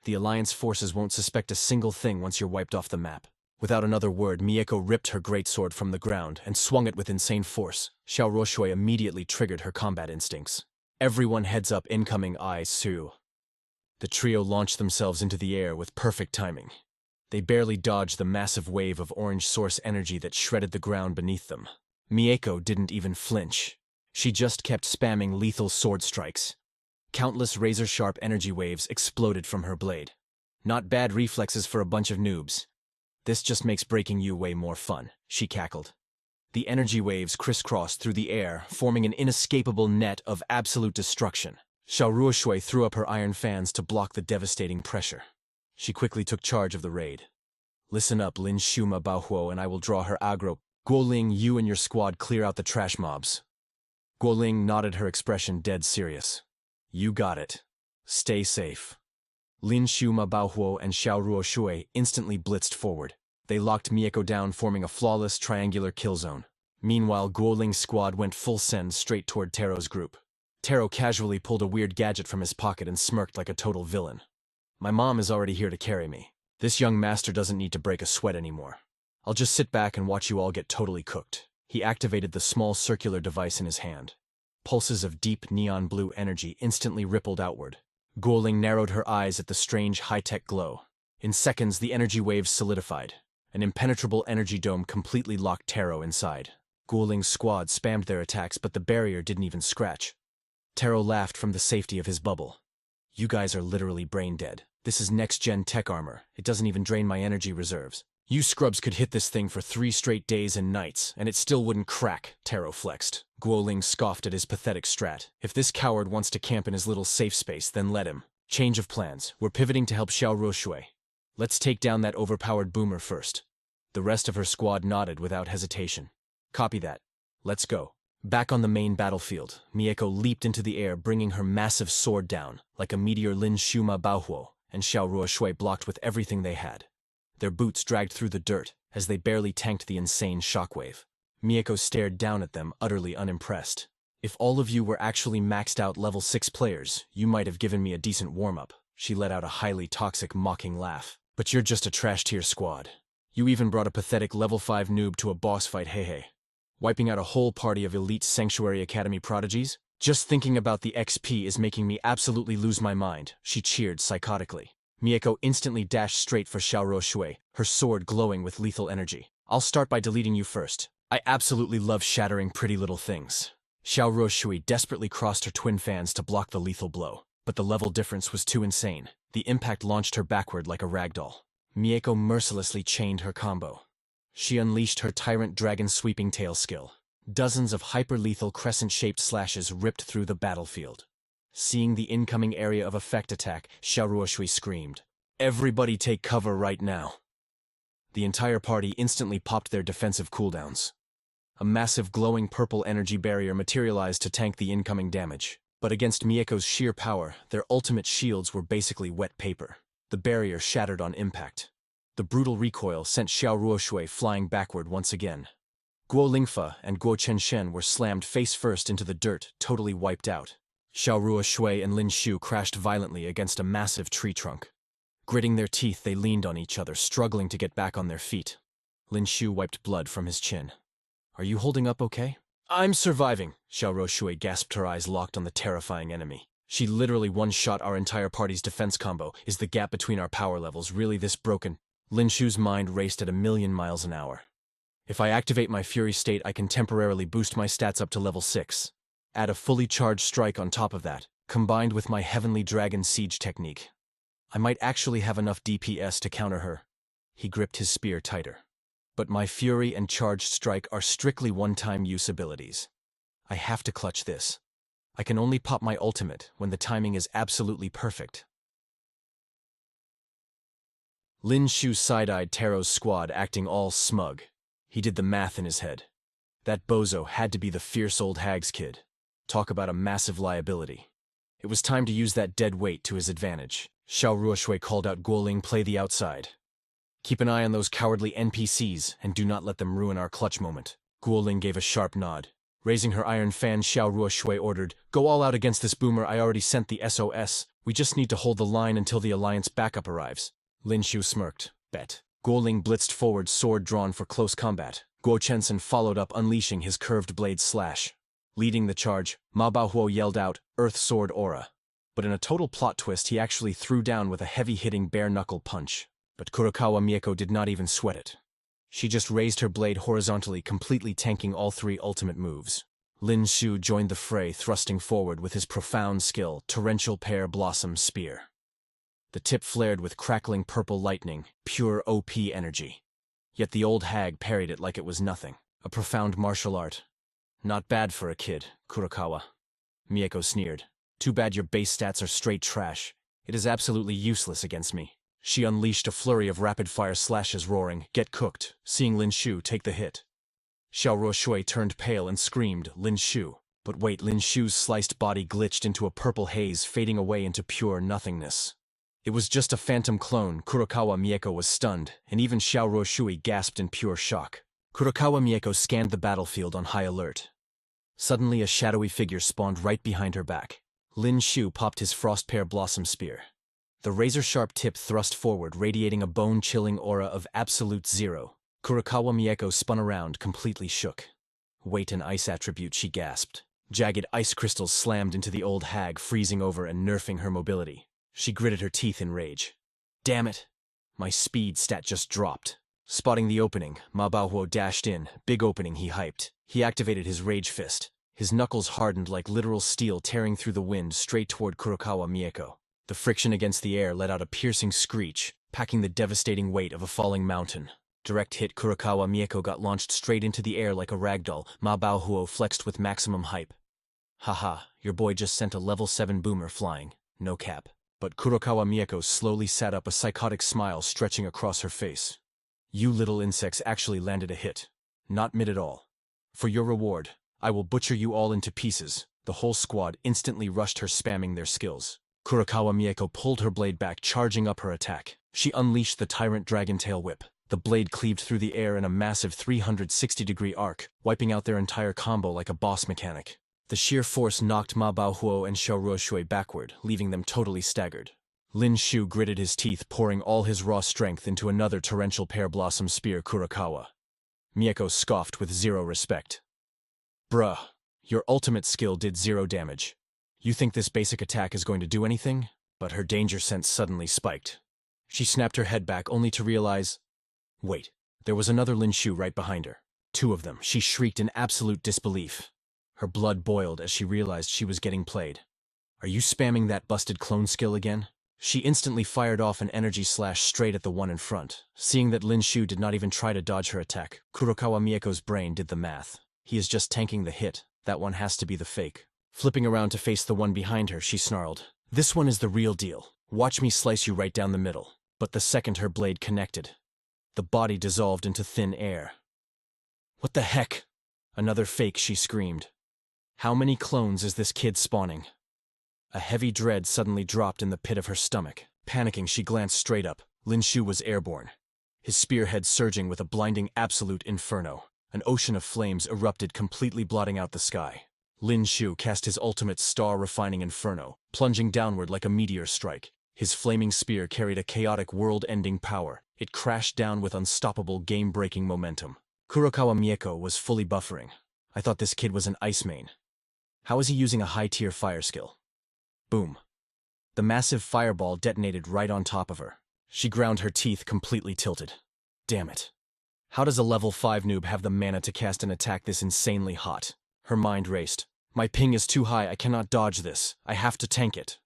The Alliance forces won't suspect a single thing once you're wiped off the map. Without another word, Mieko ripped her greatsword from the ground and swung it with insane force. Xiao Ruoshui immediately triggered her combat instincts. Everyone heads up, incoming Xiu. The trio launched themselves into the air with perfect timing. They barely dodged the massive wave of orange source energy that shredded the ground beneath them. Mieko didn't even flinch. She just kept spamming lethal sword strikes. Countless razor-sharp energy waves exploded from her blade. Not bad reflexes for a bunch of noobs. This just makes breaking you way more fun, she cackled. The energy waves crisscrossed through the air, forming an inescapable net of absolute destruction. Xiao Ruoshui threw up her iron fans to block the devastating pressure. She quickly took charge of the raid. Listen up, Lin Xiu Baohuo, and I will draw her aggro. Guoling, you and your squad clear out the trash mobs. Guoling nodded, her expression dead serious. You got it. Stay safe. Lin Xiu Baohuo and Xiao Ruoshui instantly blitzed forward. They locked Mieko down, forming a flawless triangular kill zone. Meanwhile, Guoling's squad went full send straight toward Taro's group. Taro casually pulled a weird gadget from his pocket and smirked like a total villain. My mom is already here to carry me. This young master doesn't need to break a sweat anymore. I'll just sit back and watch you all get totally cooked. He activated the small circular device in his hand. Pulses of deep neon blue energy instantly rippled outward. Guoling narrowed her eyes at the strange high-tech glow. In seconds, the energy waves solidified. An impenetrable energy dome completely locked Taro inside. Guoling's squad spammed their attacks, but the barrier didn't even scratch. Taro laughed from the safety of his bubble. You guys are literally brain dead. This is next-gen tech armor. It doesn't even drain my energy reserves. You scrubs could hit this thing for 3 straight days and nights, and it still wouldn't crack, Taro flexed. Guoling scoffed at his pathetic strat. If this coward wants to camp in his little safe space, then let him. Change of plans. We're pivoting to help Xiao Ruoshui. Let's take down that overpowered boomer first. The rest of her squad nodded without hesitation. Copy that. Let's go. Back on the main battlefield, Mieko leaped into the air, bringing her massive sword down. Like a meteor, Lin Xiu Baohuo and Xiao Ruoshui blocked with everything they had. Their boots dragged through the dirt as they barely tanked the insane shockwave. Mieko stared down at them, utterly unimpressed. If all of you were actually maxed out level 6 players, you might have given me a decent warm-up. She let out a highly toxic, mocking laugh. But you're just a trash-tier squad. You even brought a pathetic level 5 noob to a boss fight, hey. Wiping out a whole party of elite Sanctuary Academy prodigies? Just thinking about the XP is making me absolutely lose my mind, she cheered psychotically. Mieko instantly dashed straight for Xiao Ruoshui, her sword glowing with lethal energy. I'll start by deleting you first. I absolutely love shattering pretty little things. Xiao Ruoshui desperately crossed her twin fans to block the lethal blow, but the level difference was too insane. The impact launched her backward like a ragdoll. Mieko mercilessly chained her combo. She unleashed her Tyrant Dragon Sweeping Tail skill. Dozens of hyper-lethal crescent-shaped slashes ripped through the battlefield. Seeing the incoming area of effect attack, Xiao Ruoshui screamed, "Everybody take cover right now." The entire party instantly popped their defensive cooldowns. A massive glowing purple energy barrier materialized to tank the incoming damage. But against Mieko's sheer power, their ultimate shields were basically wet paper. The barrier shattered on impact. The brutal recoil sent Xiao Ruoshui flying backward once again. Guo Lingfa and Guo Chenshen were slammed face first into the dirt, totally wiped out. Xiao Ruoshui and Lin Xiu crashed violently against a massive tree trunk. Gritting their teeth, they leaned on each other, struggling to get back on their feet. Lin Xiu wiped blood from his chin. Are you holding up okay? I'm surviving, Xiao Shui gasped, her eyes locked on the terrifying enemy. She literally one-shot our entire party's defense combo. Is the gap between our power levels really this broken? Lin Xiu's mind raced at 1,000,000 miles an hour. If I activate my Fury state, I can temporarily boost my stats up to level 6. Add a fully charged strike on top of that, combined with my Heavenly Dragon Siege technique. I might actually have enough DPS to counter her. He gripped his spear tighter. But my Fury and Charged Strike are strictly one-time use abilities. I have to clutch this. I can only pop my ultimate when the timing is absolutely perfect. Lin Xiu side-eyed Taro's squad, acting all smug. He did the math in his head. That bozo had to be the fierce old hag's kid. Talk about a massive liability. It was time to use that dead weight to his advantage. Xiao Ruoshui called out, Guoling, play the outside. Keep an eye on those cowardly NPCs, and do not let them ruin our clutch moment. Guoling gave a sharp nod. Raising her iron fan, Xiao Ruoshui ordered, go all out against this boomer. I already sent the SOS. We just need to hold the line until the Alliance backup arrives. Lin Xiu smirked. Bet. Guoling blitzed forward, sword drawn for close combat. Guo Chensen followed up, unleashing his curved blade slash. Leading the charge, Ma Baohuo yelled out, Earth Sword Aura. But in a total plot twist, he actually threw down with a heavy-hitting bare-knuckle punch. But Kurokawa Mieko did not even sweat it. She just raised her blade horizontally, completely tanking all 3 ultimate moves. Lin Xiu joined the fray, thrusting forward with his profound skill, Torrential Pear Blossom Spear. The tip flared with crackling purple lightning, pure OP energy. Yet the old hag parried it like it was nothing. A profound martial art. Not bad for a kid, Kurokawa. Mieko sneered. Too bad your base stats are straight trash. It is absolutely useless against me. She unleashed a flurry of rapid-fire slashes, roaring, get cooked, seeing Lin Xiu take the hit. Xiao Ruoshui turned pale and screamed, Lin Xiu. But wait, Lin Xiu's sliced body glitched into a purple haze, fading away into pure nothingness. It was just a phantom clone. Kurokawa Mieko was stunned, and even Xiao Ruoshui gasped in pure shock. Kurokawa Mieko scanned the battlefield on high alert. Suddenly a shadowy figure spawned right behind her back. Lin Xiu popped his Frost Pear Blossom Spear. The razor-sharp tip thrust forward, radiating a bone-chilling aura of absolute zero. Kurokawa Mieko spun around, completely shook. Weight and ice attribute, she gasped. Jagged ice crystals slammed into the old hag, freezing over and nerfing her mobility. She gritted her teeth in rage. Damn it! My speed stat just dropped. Spotting the opening, Ma Baohuo dashed in. Big opening, he hyped. He activated his Rage Fist. His knuckles hardened like literal steel, tearing through the wind straight toward Kurokawa Mieko. The friction against the air let out a piercing screech, packing the devastating weight of a falling mountain. Direct hit, Kurokawa Mieko got launched straight into the air like a ragdoll. Ma Baohuo flexed with maximum hype. Haha, your boy just sent a level 7 boomer flying. No cap. But Kurokawa Mieko slowly sat up, a psychotic smile stretching across her face. You little insects actually landed a hit. Not mid at all. For your reward, I will butcher you all into pieces. The whole squad instantly rushed her, spamming their skills. Kurokawa Mieko pulled her blade back, charging up her attack. She unleashed the Tyrant Dragon Tail Whip. The blade cleaved through the air in a massive 360-degree arc, wiping out their entire combo like a boss mechanic. The sheer force knocked Ma Baohuo and Xiao Ruoshui backward, leaving them totally staggered. Lin Xiu gritted his teeth, pouring all his raw strength into another Torrential Pear Blossom Spear. Kurokawa Mieko scoffed with zero respect. Bruh, your ultimate skill did 0 damage. You think this basic attack is going to do anything? But her danger sense suddenly spiked. She snapped her head back, only to realize... Wait, there was another Lin Xiu right behind her. 2 of them. She shrieked in absolute disbelief. Her blood boiled as she realized she was getting played. Are you spamming that busted clone skill again? She instantly fired off an energy slash straight at the one in front. Seeing that Lin Xiu did not even try to dodge her attack, Kurokawa Mieko's brain did the math. He is just tanking the hit. That one has to be the fake. Flipping around to face the one behind her, she snarled, "This one is the real deal. Watch me slice you right down the middle." But the second her blade connected, the body dissolved into thin air. "What the heck?" "Another fake," she screamed. "How many clones is this kid spawning?" A heavy dread suddenly dropped in the pit of her stomach. Panicking, she glanced straight up. Lin Xiu was airborne, his spearhead surging with a blinding absolute inferno. An ocean of flames erupted, completely blotting out the sky. Lin Xiu cast his ultimate star-refining inferno, plunging downward like a meteor strike. His flaming spear carried a chaotic world-ending power. It crashed down with unstoppable game-breaking momentum. Kurokawa Mieko was fully buffering. I thought this kid was an ice main. How is he using a high-tier fire skill? Boom. The massive fireball detonated right on top of her. She ground her teeth, completely tilted. Damn it. How does a level 5 noob have the mana to cast an attack this insanely hot? Her mind raced. My ping is too high, I cannot dodge this. I have to tank it.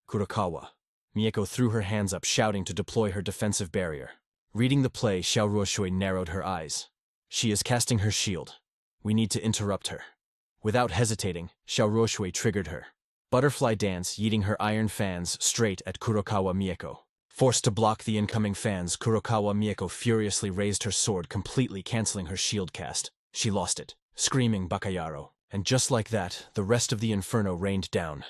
Kurokawa. Mieko threw her hands up, shouting to deploy her defensive barrier. Reading the play, Xiao Ruoshui narrowed her eyes. She is casting her shield. We need to interrupt her. Without hesitating, Xiao Ruoshui triggered her. Butterfly dance, yeeting her iron fans straight at Kurokawa Mieko. Forced to block the incoming fans, Kurokawa Mieko furiously raised her sword, completely canceling her shield cast. She lost it, screaming Bakayaro. And just like that, the rest of the inferno rained down.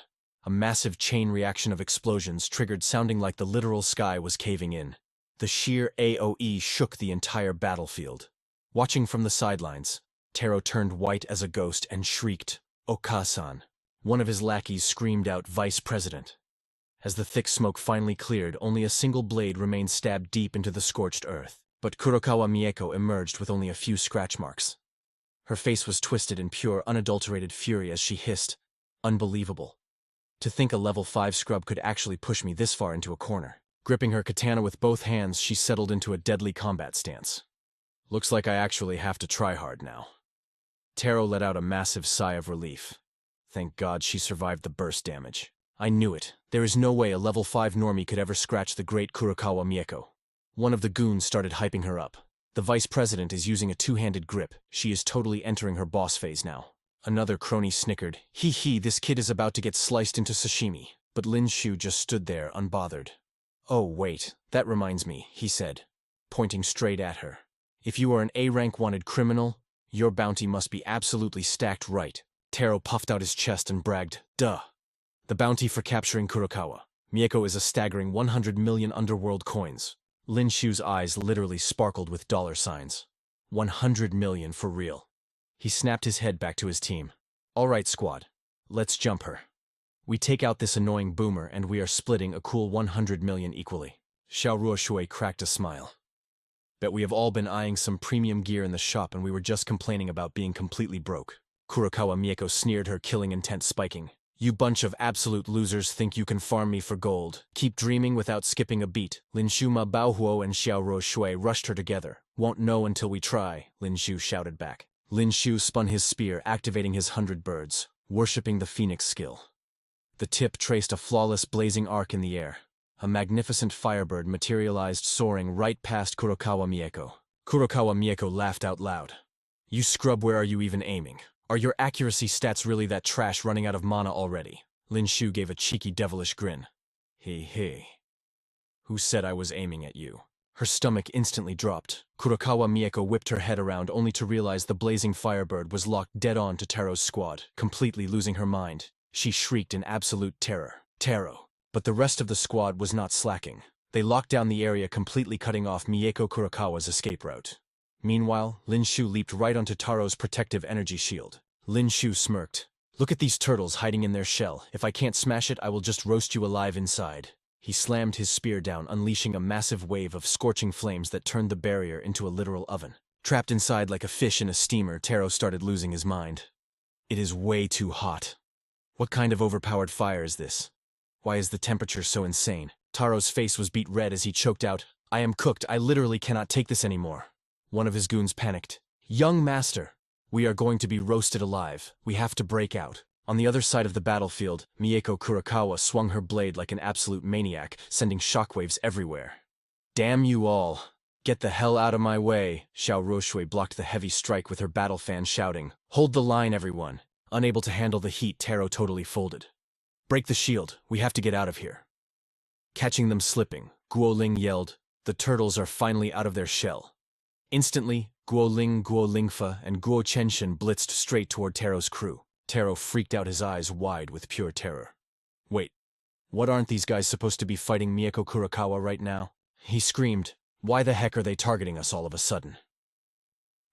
A massive chain reaction of explosions triggered, sounding like the literal sky was caving in. The sheer AoE shook the entire battlefield. Watching from the sidelines, Taro turned white as a ghost and shrieked, "Okasan." One of his lackeys screamed out, "Vice President." As the thick smoke finally cleared, only a single blade remained stabbed deep into the scorched earth. But Kurokawa Mieko emerged with only a few scratch marks. Her face was twisted in pure, unadulterated fury as she hissed, "Unbelievable. To think a level 5 scrub could actually push me this far into a corner." Gripping her katana with both hands, she settled into a deadly combat stance. Looks like I actually have to try hard now. Taro let out a massive sigh of relief. Thank God she survived the burst damage. I knew it. There is no way a level 5 normie could ever scratch the great Kurokawa Mieko. One of the goons started hyping her up. The vice president is using a two-handed grip. She is totally entering her boss phase now. Another crony snickered. Hee, this kid is about to get sliced into sashimi. But Lin Xiu just stood there, unbothered. Oh, wait, that reminds me, he said, pointing straight at her. If you are an A-rank wanted criminal, your bounty must be absolutely stacked right. Taro puffed out his chest and bragged, "Duh." The bounty for capturing Kurokawa Mieko is a staggering 100 million underworld coins. Lin Xiu's eyes literally sparkled with dollar signs. 100 million for real. He snapped his head back to his team. All right, squad. Let's jump her. We take out this annoying boomer and we are splitting a cool 100 million equally. Xiao Ruoshui cracked a smile. Bet we have all been eyeing some premium gear in the shop and we were just complaining about being completely broke. Kurokawa Mieko sneered, her killing intent spiking. You bunch of absolute losers think you can farm me for gold. Keep dreaming without skipping a beat. Lin Xiu, Ma Baohuo and Xiao Ruoshui rushed her together. Won't know until we try, Lin Xiu shouted back. Lin Xiu spun his spear, activating his 100 birds, worshipping the phoenix skill. The tip traced a flawless blazing arc in the air. A magnificent firebird materialized, soaring right past Kurokawa Mieko. Kurokawa Mieko laughed out loud. You scrub, where are you even aiming? Are your accuracy stats really that trash, running out of mana already? Lin Xiu gave a cheeky devilish grin. Hey. Who said I was aiming at you? Her stomach instantly dropped. Kurokawa Mieko whipped her head around only to realize the blazing firebird was locked dead on to Taro's squad. Completely losing her mind, she shrieked in absolute terror. Taro. But the rest of the squad was not slacking. They locked down the area, completely cutting off Mieko Kurokawa's escape route. Meanwhile, Lin Xiu leaped right onto Taro's protective energy shield. Lin Xiu smirked. Look at these turtles hiding in their shell. If I can't smash it, I will just roast you alive inside. He slammed his spear down, unleashing a massive wave of scorching flames that turned the barrier into a literal oven. Trapped inside like a fish in a steamer, Taro started losing his mind. It is way too hot. What kind of overpowered fire is this? Why is the temperature so insane? Taro's face was beet red as he choked out, I am cooked, I literally cannot take this anymore. One of his goons panicked. Young master, we are going to be roasted alive. We have to break out. On the other side of the battlefield, Mieko Kurokawa swung her blade like an absolute maniac, sending shockwaves everywhere. Damn you all. Get the hell out of my way. Xiao Ruoshui blocked the heavy strike with her battle fan, shouting, Hold the line, everyone. Unable to handle the heat, Taro totally folded. Break the shield. We have to get out of here. Catching them slipping, Guoling yelled, The turtles are finally out of their shell. Instantly, Guoling, Guolingfa, and Guo Chenshin blitzed straight toward Taro's crew. Taro freaked out, his eyes wide with pure terror. Wait, what, aren't these guys supposed to be fighting Mieko Kurokawa right now? He screamed, Why the heck are they targeting us all of a sudden?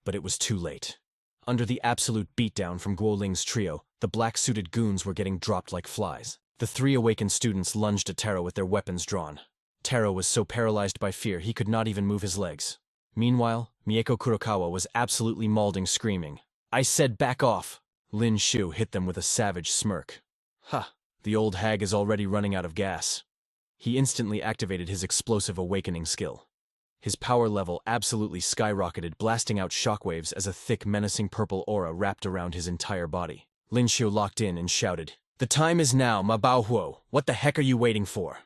But it was too late. Under the absolute beatdown from Guoling's trio, the black-suited goons were getting dropped like flies. The three awakened students lunged at Taro with their weapons drawn. Taro was so paralyzed by fear he could not even move his legs. Meanwhile, Mieko Kurokawa was absolutely mauling, screaming, I said back off! Lin Xiu hit them with a savage smirk. Ha! The old hag is already running out of gas. He instantly activated his explosive awakening skill. His power level absolutely skyrocketed, blasting out shockwaves as a thick, menacing purple aura wrapped around his entire body. Lin Xiu locked in and shouted, "The time is now, Ma Baohuo! What the heck are you waiting for?"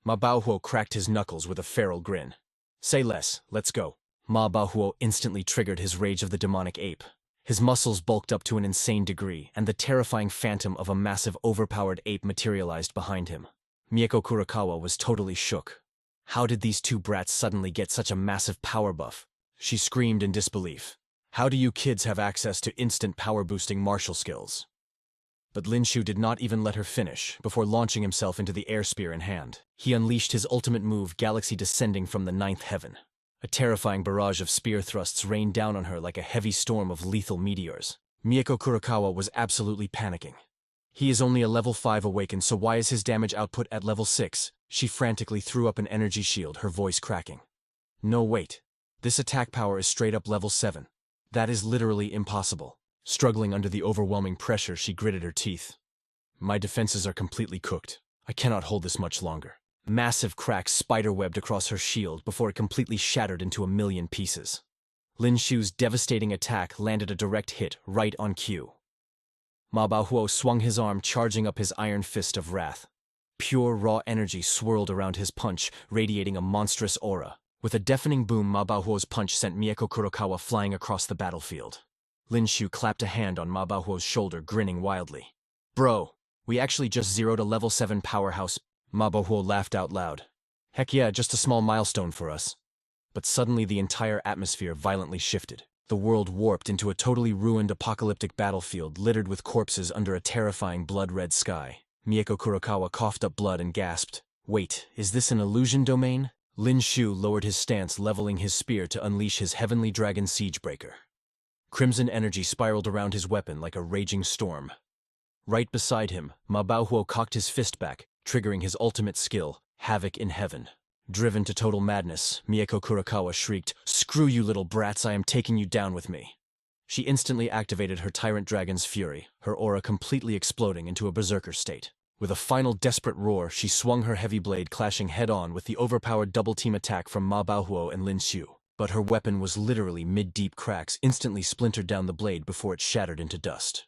Ma Baohuo cracked his knuckles with a feral grin. "Say less, let's go." Ma Baohuo instantly triggered his rage of the demonic ape. His muscles bulked up to an insane degree, and the terrifying phantom of a massive overpowered ape materialized behind him. Mieko Kurakawa was totally shook. How did these two brats suddenly get such a massive power buff? She screamed in disbelief. How do you kids have access to instant power-boosting martial skills? But Lin Xiu did not even let her finish. Before launching himself into the air spear in hand, he unleashed his ultimate move, Galaxy Descending from the Ninth Heaven. A terrifying barrage of spear thrusts rained down on her like a heavy storm of lethal meteors. Mieko Kurakawa was absolutely panicking. He is only a level 5 awakened, so why is his damage output at level 6? She frantically threw up an energy shield, her voice cracking. No, wait. This attack power is straight up level 7. That is literally impossible. Struggling under the overwhelming pressure, she gritted her teeth. My defenses are completely cooked. I cannot hold this much longer. Massive cracks spiderwebbed across her shield before it completely shattered into a million pieces. Lin Xiu's devastating attack landed a direct hit right on cue. Ma Baohuo swung his arm, charging up his iron fist of wrath. Pure raw energy swirled around his punch, radiating a monstrous aura. With a deafening boom, Ma Baohuo's punch sent Mieko Kurakawa flying across the battlefield. Lin Xiu clapped a hand on Ma Baohuo's shoulder, grinning wildly. Bro, we actually just zeroed a level 7 powerhouse. Ma Baohuo laughed out loud. Heck yeah, just a small milestone for us. But suddenly the entire atmosphere violently shifted. The world warped into a totally ruined apocalyptic battlefield littered with corpses under a terrifying blood-red sky. Mieko Kurakawa coughed up blood and gasped. Wait, is this an illusion domain? Lin Xiu lowered his stance, leveling his spear to unleash his heavenly dragon siegebreaker. Crimson energy spiraled around his weapon like a raging storm. Right beside him, Ma Baohuo cocked his fist back, triggering his ultimate skill, Havoc in Heaven. Driven to total madness, Mieko Kurakawa shrieked, "Screw you little brats, I am taking you down with me." She instantly activated her Tyrant Dragon's Fury, her aura completely exploding into a berserker state. With a final desperate roar, she swung her heavy blade, clashing head-on with the overpowered double-team attack from Ma Baohuo and Lin Xiu. But her weapon was literally mid-deep cracks, instantly splintered down the blade before it shattered into dust.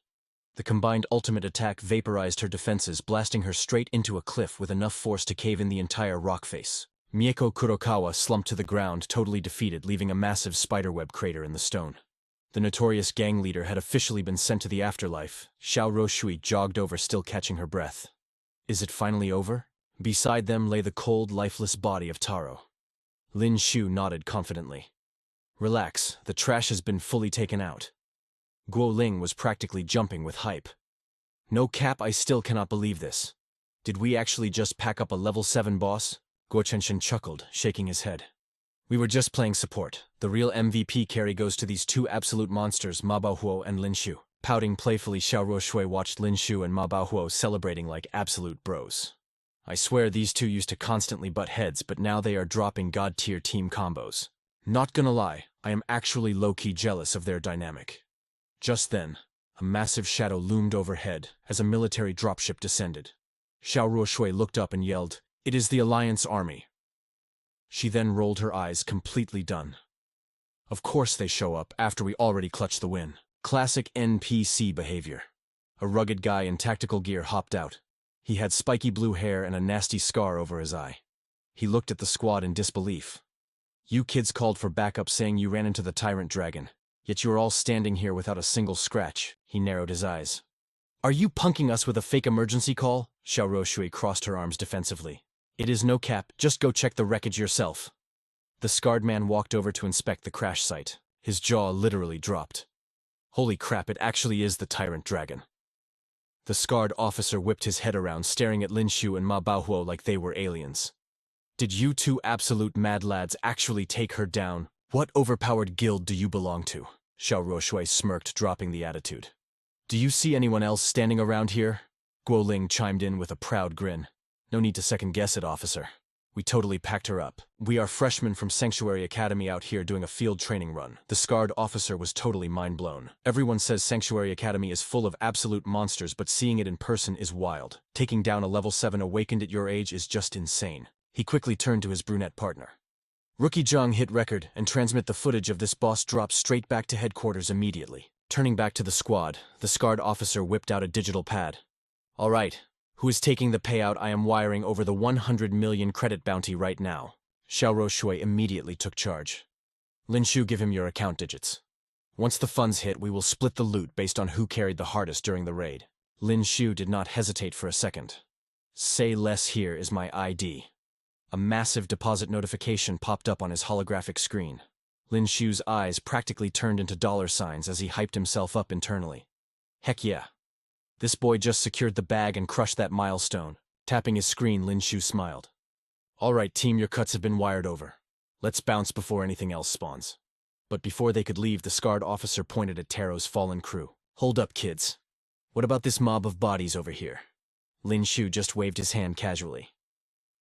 The combined ultimate attack vaporized her defenses, blasting her straight into a cliff with enough force to cave in the entire rock face. Mieko Kurakawa slumped to the ground, totally defeated, leaving a massive spiderweb crater in the stone. The notorious gang leader had officially been sent to the afterlife. Xiao Roshui jogged over, still catching her breath. Is it finally over? Beside them lay the cold, lifeless body of Taro. Lin Xiu nodded confidently. Relax, the trash has been fully taken out. Guo Ling was practically jumping with hype. No cap, I still cannot believe this. Did we actually just pack up a level 7 boss? Guo Chenshin chuckled, shaking his head. We were just playing support. The real MVP carry goes to these two absolute monsters, Ma Baohuo and Lin Xiu. Pouting playfully, Xiao Roshui watched Lin Xiu and Ma Baohuo celebrating like absolute bros. I swear these two used to constantly butt heads, but now they are dropping god-tier team combos. Not gonna lie, I am actually low-key jealous of their dynamic. Just then, a massive shadow loomed overhead as a military dropship descended. Xiao Roshui looked up and yelled, "It is the Alliance Army." She then rolled her eyes, completely done. Of course they show up after we already clutched the win. Classic NPC behavior. A rugged guy in tactical gear hopped out. He had spiky blue hair and a nasty scar over his eye. He looked at the squad in disbelief. You kids called for backup saying you ran into the Tyrant Dragon, yet you are all standing here without a single scratch. He narrowed his eyes. Are you punking us with a fake emergency call? Xiao Roshui crossed her arms defensively. It is no cap, just go check the wreckage yourself. The scarred man walked over to inspect the crash site. His jaw literally dropped. Holy crap, it actually is the Tyrant Dragon. The scarred officer whipped his head around, staring at Lin Xiu and Ma Baohuo like they were aliens. Did you two absolute mad lads actually take her down? What overpowered guild do you belong to? Xiao Roshui smirked, dropping the attitude. Do you see anyone else standing around here? Guo Ling chimed in with a proud grin. No need to second-guess it, officer. We totally packed her up. We are freshmen from Sanctuary Academy out here doing a field training run. The scarred officer was totally mind-blown. Everyone says Sanctuary Academy is full of absolute monsters, but seeing it in person is wild. Taking down a level 7 awakened at your age is just insane. He quickly turned to his brunette partner. Rookie Zhang hit record and transmit the footage of this boss drop straight back to headquarters immediately. Turning back to the squad, the scarred officer whipped out a digital pad. All right. Who is taking the payout? I am wiring over the 100 million credit bounty right now. Xiao Shui immediately took charge. Lin Xiu, give him your account digits. Once the funds hit, we will split the loot based on who carried the hardest during the raid. Lin Xiu did not hesitate for a second. Say less, here is my ID. A massive deposit notification popped up on his holographic screen. Lin Xiu's eyes practically turned into dollar signs as he hyped himself up internally. Heck yeah. This boy just secured the bag and crushed that milestone. Tapping his screen, Lin Xiu smiled. All right, team, your cuts have been wired over. Let's bounce before anything else spawns. But before they could leave, the scarred officer pointed at Taro's fallen crew. Hold up, kids. What about this mob of bodies over here? Lin Xiu just waved his hand casually.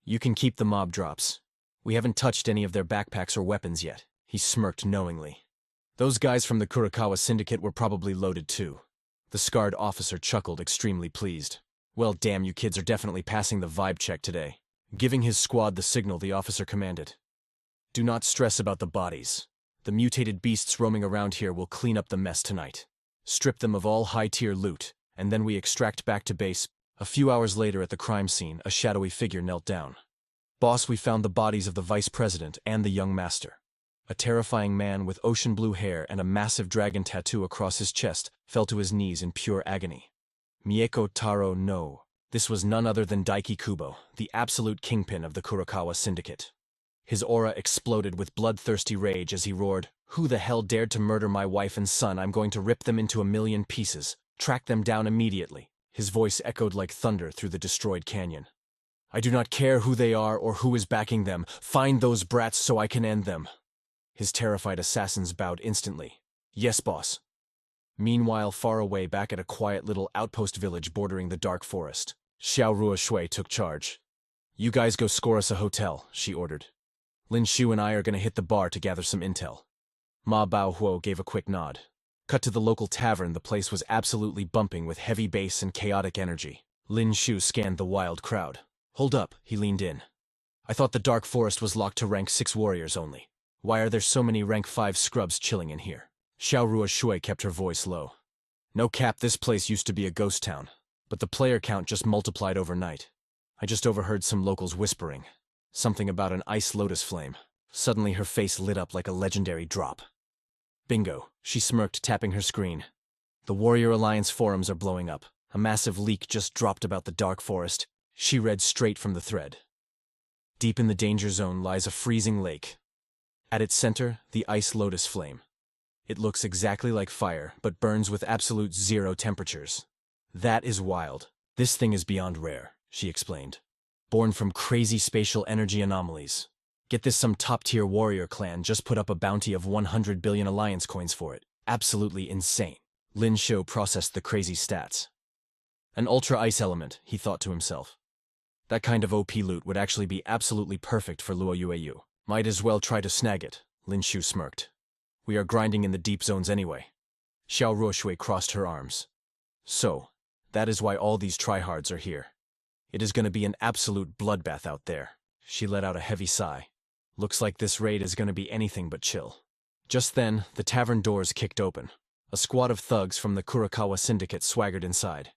You can keep the mob drops. We haven't touched any of their backpacks or weapons yet. He smirked knowingly. Those guys from the Kurakawa Syndicate were probably loaded too. The scarred officer chuckled, extremely pleased. Well, damn, you kids are definitely passing the vibe check today. Giving his squad the signal, the officer commanded. Do not stress about the bodies. The mutated beasts roaming around here will clean up the mess tonight. Strip them of all high-tier loot, and then we extract back to base. A few hours later at the crime scene, a shadowy figure knelt down. Boss, we found the bodies of the vice president and the young master. A terrifying man with ocean blue hair and a massive dragon tattoo across his chest fell to his knees in pure agony. Mieko Taro no. This was none other than Daiki Kubo, the absolute kingpin of the Kurakawa Syndicate. His aura exploded with bloodthirsty rage as he roared, "Who the hell dared to murder my wife and son? I'm going to rip them into a million pieces. Track them down immediately." His voice echoed like thunder through the destroyed canyon. "I do not care who they are or who is backing them. Find those brats so I can end them." His terrified assassins bowed instantly. "Yes, boss." Meanwhile, far away, back at a quiet little outpost village bordering the dark forest, Xiao Shui took charge. "You guys go score us a hotel," she ordered. "Lin Xiu and I are going to hit the bar to gather some intel." Ma Baohuo gave a quick nod. Cut to the local tavern. The place was absolutely bumping with heavy bass and chaotic energy. Lin Xiu scanned the wild crowd. "Hold up," he leaned in. "I thought the dark forest was locked to rank 6 warriors only. Why are there so many rank 5 scrubs chilling in here?" Xiao Shui kept her voice low. "No cap, this place used to be a ghost town, but the player count just multiplied overnight. I just overheard some locals whispering. Something about an ice lotus flame." Suddenly her face lit up like a legendary drop. "Bingo," she smirked, tapping her screen. "The Warrior Alliance forums are blowing up. A massive leak just dropped about the dark forest." She read straight from the thread. "Deep in the danger zone lies a freezing lake. At its center, the ice lotus flame. It looks exactly like fire, but burns with absolute 0 temperatures. That is wild. This thing is beyond rare," she explained. "Born from crazy spatial energy anomalies. Get this, some top-tier warrior clan just put up a bounty of 100 billion alliance coins for it. Absolutely insane." Lin Xiu processed the crazy stats. An ultra ice element, he thought to himself. That kind of OP loot would actually be absolutely perfect for Luo Yueyu. Might as well try to snag it, Lin Xiu smirked. "We are grinding in the deep zones anyway." Xiao Shui crossed her arms. "So, that is why all these tryhards are here. It is going to be an absolute bloodbath out there." She let out a heavy sigh. "Looks like this raid is going to be anything but chill." Just then, the tavern doors kicked open. A squad of thugs from the Kurakawa Syndicate swaggered inside.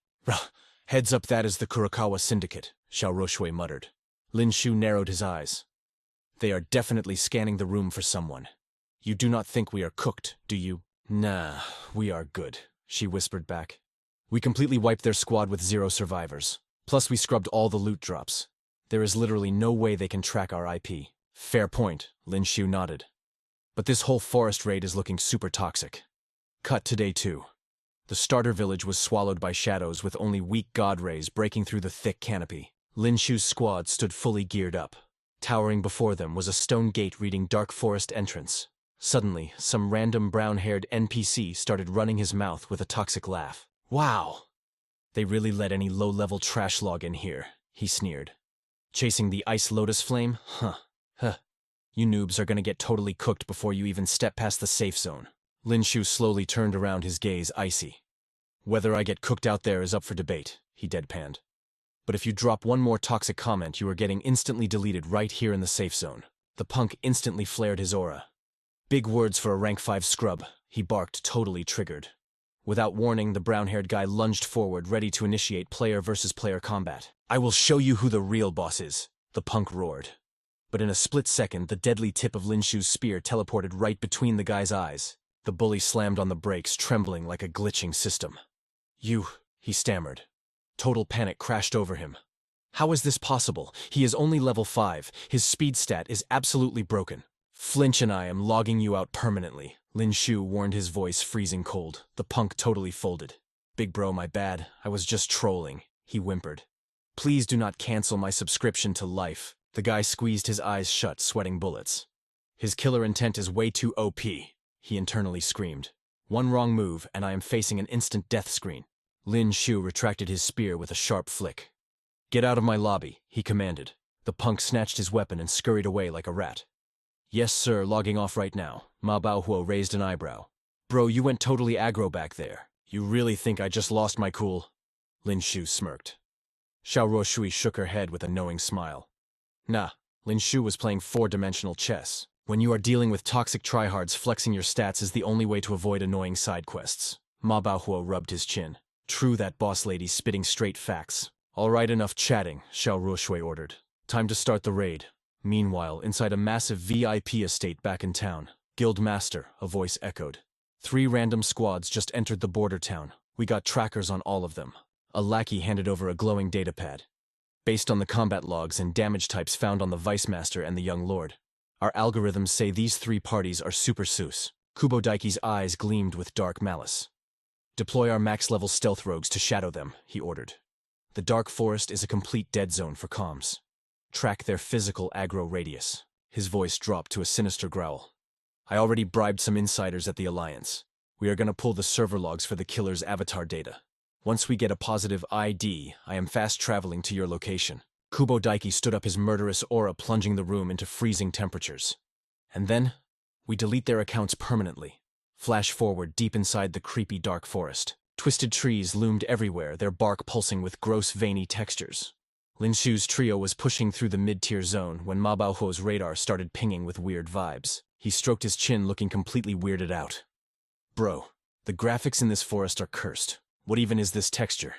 "Heads up, that is the Kurakawa Syndicate," Xiao Shui muttered. Lin Xiu narrowed his eyes. "They are definitely scanning the room for someone. You do not think we are cooked, do you?" "Nah, we are good," she whispered back. "We completely wiped their squad with 0 survivors. Plus we scrubbed all the loot drops. There is literally no way they can track our IP." "Fair point," Lin Xiu nodded. "But this whole forest raid is looking super toxic." Cut to day 2. The starter village was swallowed by shadows with only weak god rays breaking through the thick canopy. Lin Xiu's squad stood fully geared up. Towering before them was a stone gate reading Dark Forest Entrance. Suddenly, some random brown-haired NPC started running his mouth with a toxic laugh. "Wow! They really let any low-level trash log in here," he sneered. Chasing the ice lotus flame? Huh. You noobs are gonna get totally cooked before you even step past the safe zone. Lin Xiu slowly turned around, his gaze icy. Whether I get cooked out there is up for debate, he deadpanned. But if you drop one more toxic comment, you are getting instantly deleted right here in the safe zone. The punk instantly flared his aura. Big words for a rank 5 scrub, he barked, totally triggered. Without warning, the brown-haired guy lunged forward, ready to initiate player versus player combat. I will show you who the real boss is, the punk roared. But in a split second, the deadly tip of Lin Xiu's spear teleported right between the guy's eyes. The bully slammed on the brakes, trembling like a glitching system. He stammered. Total panic crashed over him. How is this possible? He is only level 5. His speed stat is absolutely broken. Flinch and I am logging you out permanently, Lin Xiu warned, his voice freezing cold. The punk totally folded. Big bro, my bad. I was just trolling, he whimpered. Please do not cancel my subscription to life. The guy squeezed his eyes shut, sweating bullets. His killer intent is way too OP, he internally screamed. One wrong move, and I am facing an instant death screen. Lin Xiu retracted his spear with a sharp flick. Get out of my lobby, he commanded. The punk snatched his weapon and scurried away like a rat. Yes, sir, logging off right now. Ma Baohuo raised an eyebrow. Bro, you went totally aggro back there. You really think I just lost my cool? Lin Xiu smirked. Xiao Ruoshui shook her head with a knowing smile. Nah, Lin Xiu was playing 4-dimensional chess. When you are dealing with toxic tryhards, flexing your stats is the only way to avoid annoying side quests. Ma Baohuo rubbed his chin. True, that boss lady spitting straight facts. All right, enough chatting, Xiao Ruoshui ordered. Time to start the raid. Meanwhile, inside a massive VIP estate back in town, Guild Master, a voice echoed. 3 random squads just entered the border town. We got trackers on all of them. A lackey handed over a glowing datapad. Based on the combat logs and damage types found on the Vice Master and the Young Lord, our algorithms say these 3 parties are super sus. Kubo Daiki's eyes gleamed with dark malice. Deploy our max-level stealth rogues to shadow them, he ordered. The Dark Forest is a complete dead zone for comms. Track their physical aggro radius. His voice dropped to a sinister growl. I already bribed some insiders at the Alliance. We are going to pull the server logs for the killer's avatar data. Once we get a positive ID, I am fast traveling to your location. Kubo Daiki stood up, his murderous aura plunging the room into freezing temperatures. And then, we delete their accounts permanently. Flash forward deep inside the creepy dark forest. Twisted trees loomed everywhere, their bark pulsing with gross veiny textures. Lin Xiu's trio was pushing through the mid-tier zone when Ma Baohuo's radar started pinging with weird vibes. He stroked his chin, looking completely weirded out. Bro, the graphics in this forest are cursed. What even is this texture?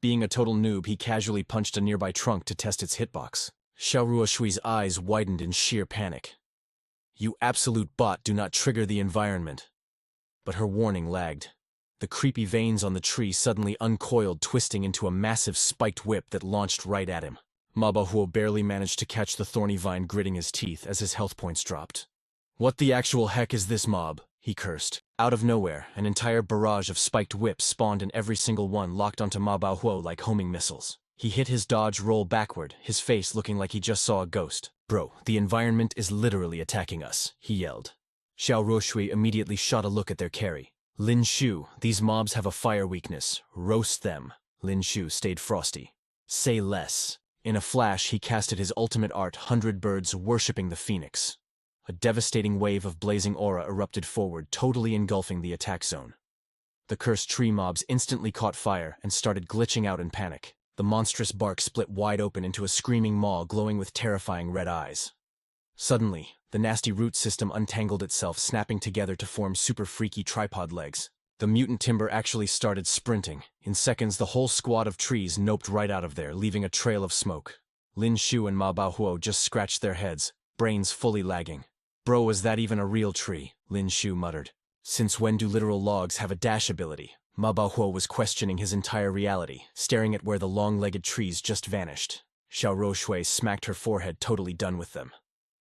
Being a total noob, he casually punched a nearby trunk to test its hitbox. Xiao Ruoshui's eyes widened in sheer panic. You absolute bot, do not trigger the environment. But her warning lagged. The creepy veins on the tree suddenly uncoiled, twisting into a massive spiked whip that launched right at him. Ma Baohuo barely managed to catch the thorny vine, gritting his teeth as his health points dropped. What the actual heck is this mob? He cursed. Out of nowhere, an entire barrage of spiked whips spawned, and every single one locked onto Ma Baohuo like homing missiles. He hit his dodge roll backward, his face looking like he just saw a ghost. Bro, the environment is literally attacking us, he yelled. Xiao Ruoshui immediately shot a look at their carry. Lin Xiu, these mobs have a fire weakness. Roast them. Lin Xiu stayed frosty. Say less. In a flash, he casted his ultimate art, 100 Birds Worshipping the Phoenix. A devastating wave of blazing aura erupted forward, totally engulfing the attack zone. The cursed tree mobs instantly caught fire and started glitching out in panic. The monstrous bark split wide open into a screaming maw glowing with terrifying red eyes. Suddenly, the nasty root system untangled itself, snapping together to form super freaky tripod legs. The mutant timber actually started sprinting. In seconds, the whole squad of trees noped right out of there, leaving a trail of smoke. Lin Xiu and Ma Baohuo just scratched their heads, brains fully lagging. Bro, was that even a real tree? Lin Xiu muttered. Since when do literal logs have a dash ability? Ma Baohuo was questioning his entire reality, staring at where the long-legged trees just vanished. Xiao Ruoshui smacked her forehead, totally done with them.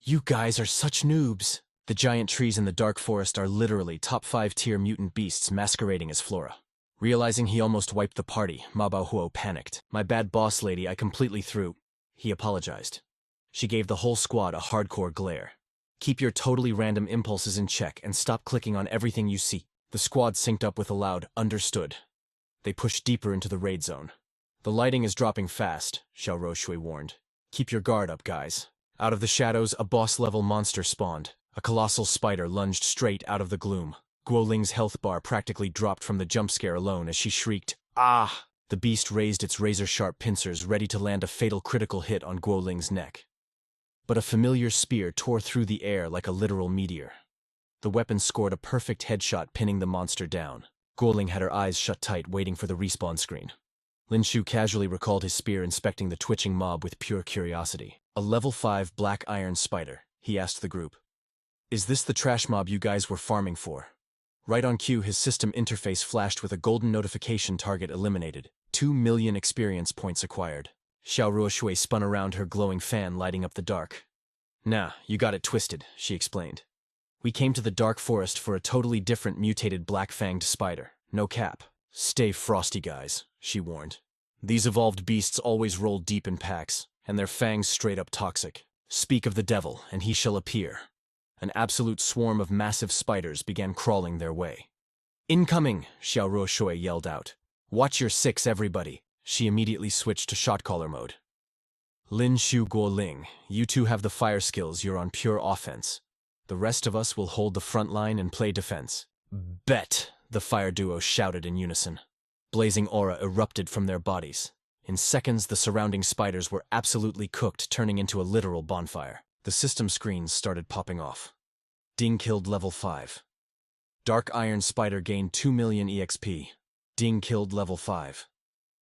You guys are such noobs. The giant trees in the dark forest are literally top 5-tier mutant beasts masquerading as flora. Realizing he almost wiped the party, Ma Baohuo panicked. My bad, boss lady, I completely threw. He apologized. She gave the whole squad a hardcore glare. Keep your totally random impulses in check and stop clicking on everything you see. The squad synced up with a loud, understood. They pushed deeper into the raid zone. The lighting is dropping fast, Xiao Ruoshui warned. Keep your guard up, guys. Out of the shadows, a boss-level monster spawned. A colossal spider lunged straight out of the gloom. Guo Ling's health bar practically dropped from the jump scare alone as she shrieked, "Ah!" The beast raised its razor-sharp pincers ready to land a fatal critical hit on Guo Ling's neck. But a familiar spear tore through the air like a literal meteor. The weapon scored a perfect headshot, pinning the monster down. Guo Ling had her eyes shut tight, waiting for the respawn screen. Lin Xiu casually recalled his spear, inspecting the twitching mob with pure curiosity. "A level 5 black iron spider," he asked the group. "Is this the trash mob you guys were farming for?" Right on cue, his system interface flashed with a golden notification: target eliminated. 2 million experience points acquired. Xiao Ruoshui spun around, her glowing fan lighting up the dark. "Nah, you got it twisted," she explained. "We came to the dark forest for a totally different mutated black-fanged spider. No cap. Stay frosty, guys," she warned. "These evolved beasts always roll deep in packs, and their fangs straight up toxic. Speak of the devil, and he shall appear." An absolute swarm of massive spiders began crawling their way. "Incoming!" Xiao Ruoshui yelled out. "Watch your six, everybody." She immediately switched to shot-caller mode. "Lin Xiu, Guo Ling, you two have the fire skills, you're on pure offense. The rest of us will hold the front line and play defense." "Bet!" the fire duo shouted in unison. Blazing aura erupted from their bodies. In seconds, the surrounding spiders were absolutely cooked, turning into a literal bonfire. The system screens started popping off. Ding killed level 5. Dark Iron Spider gained 2 million EXP. Ding killed level 5.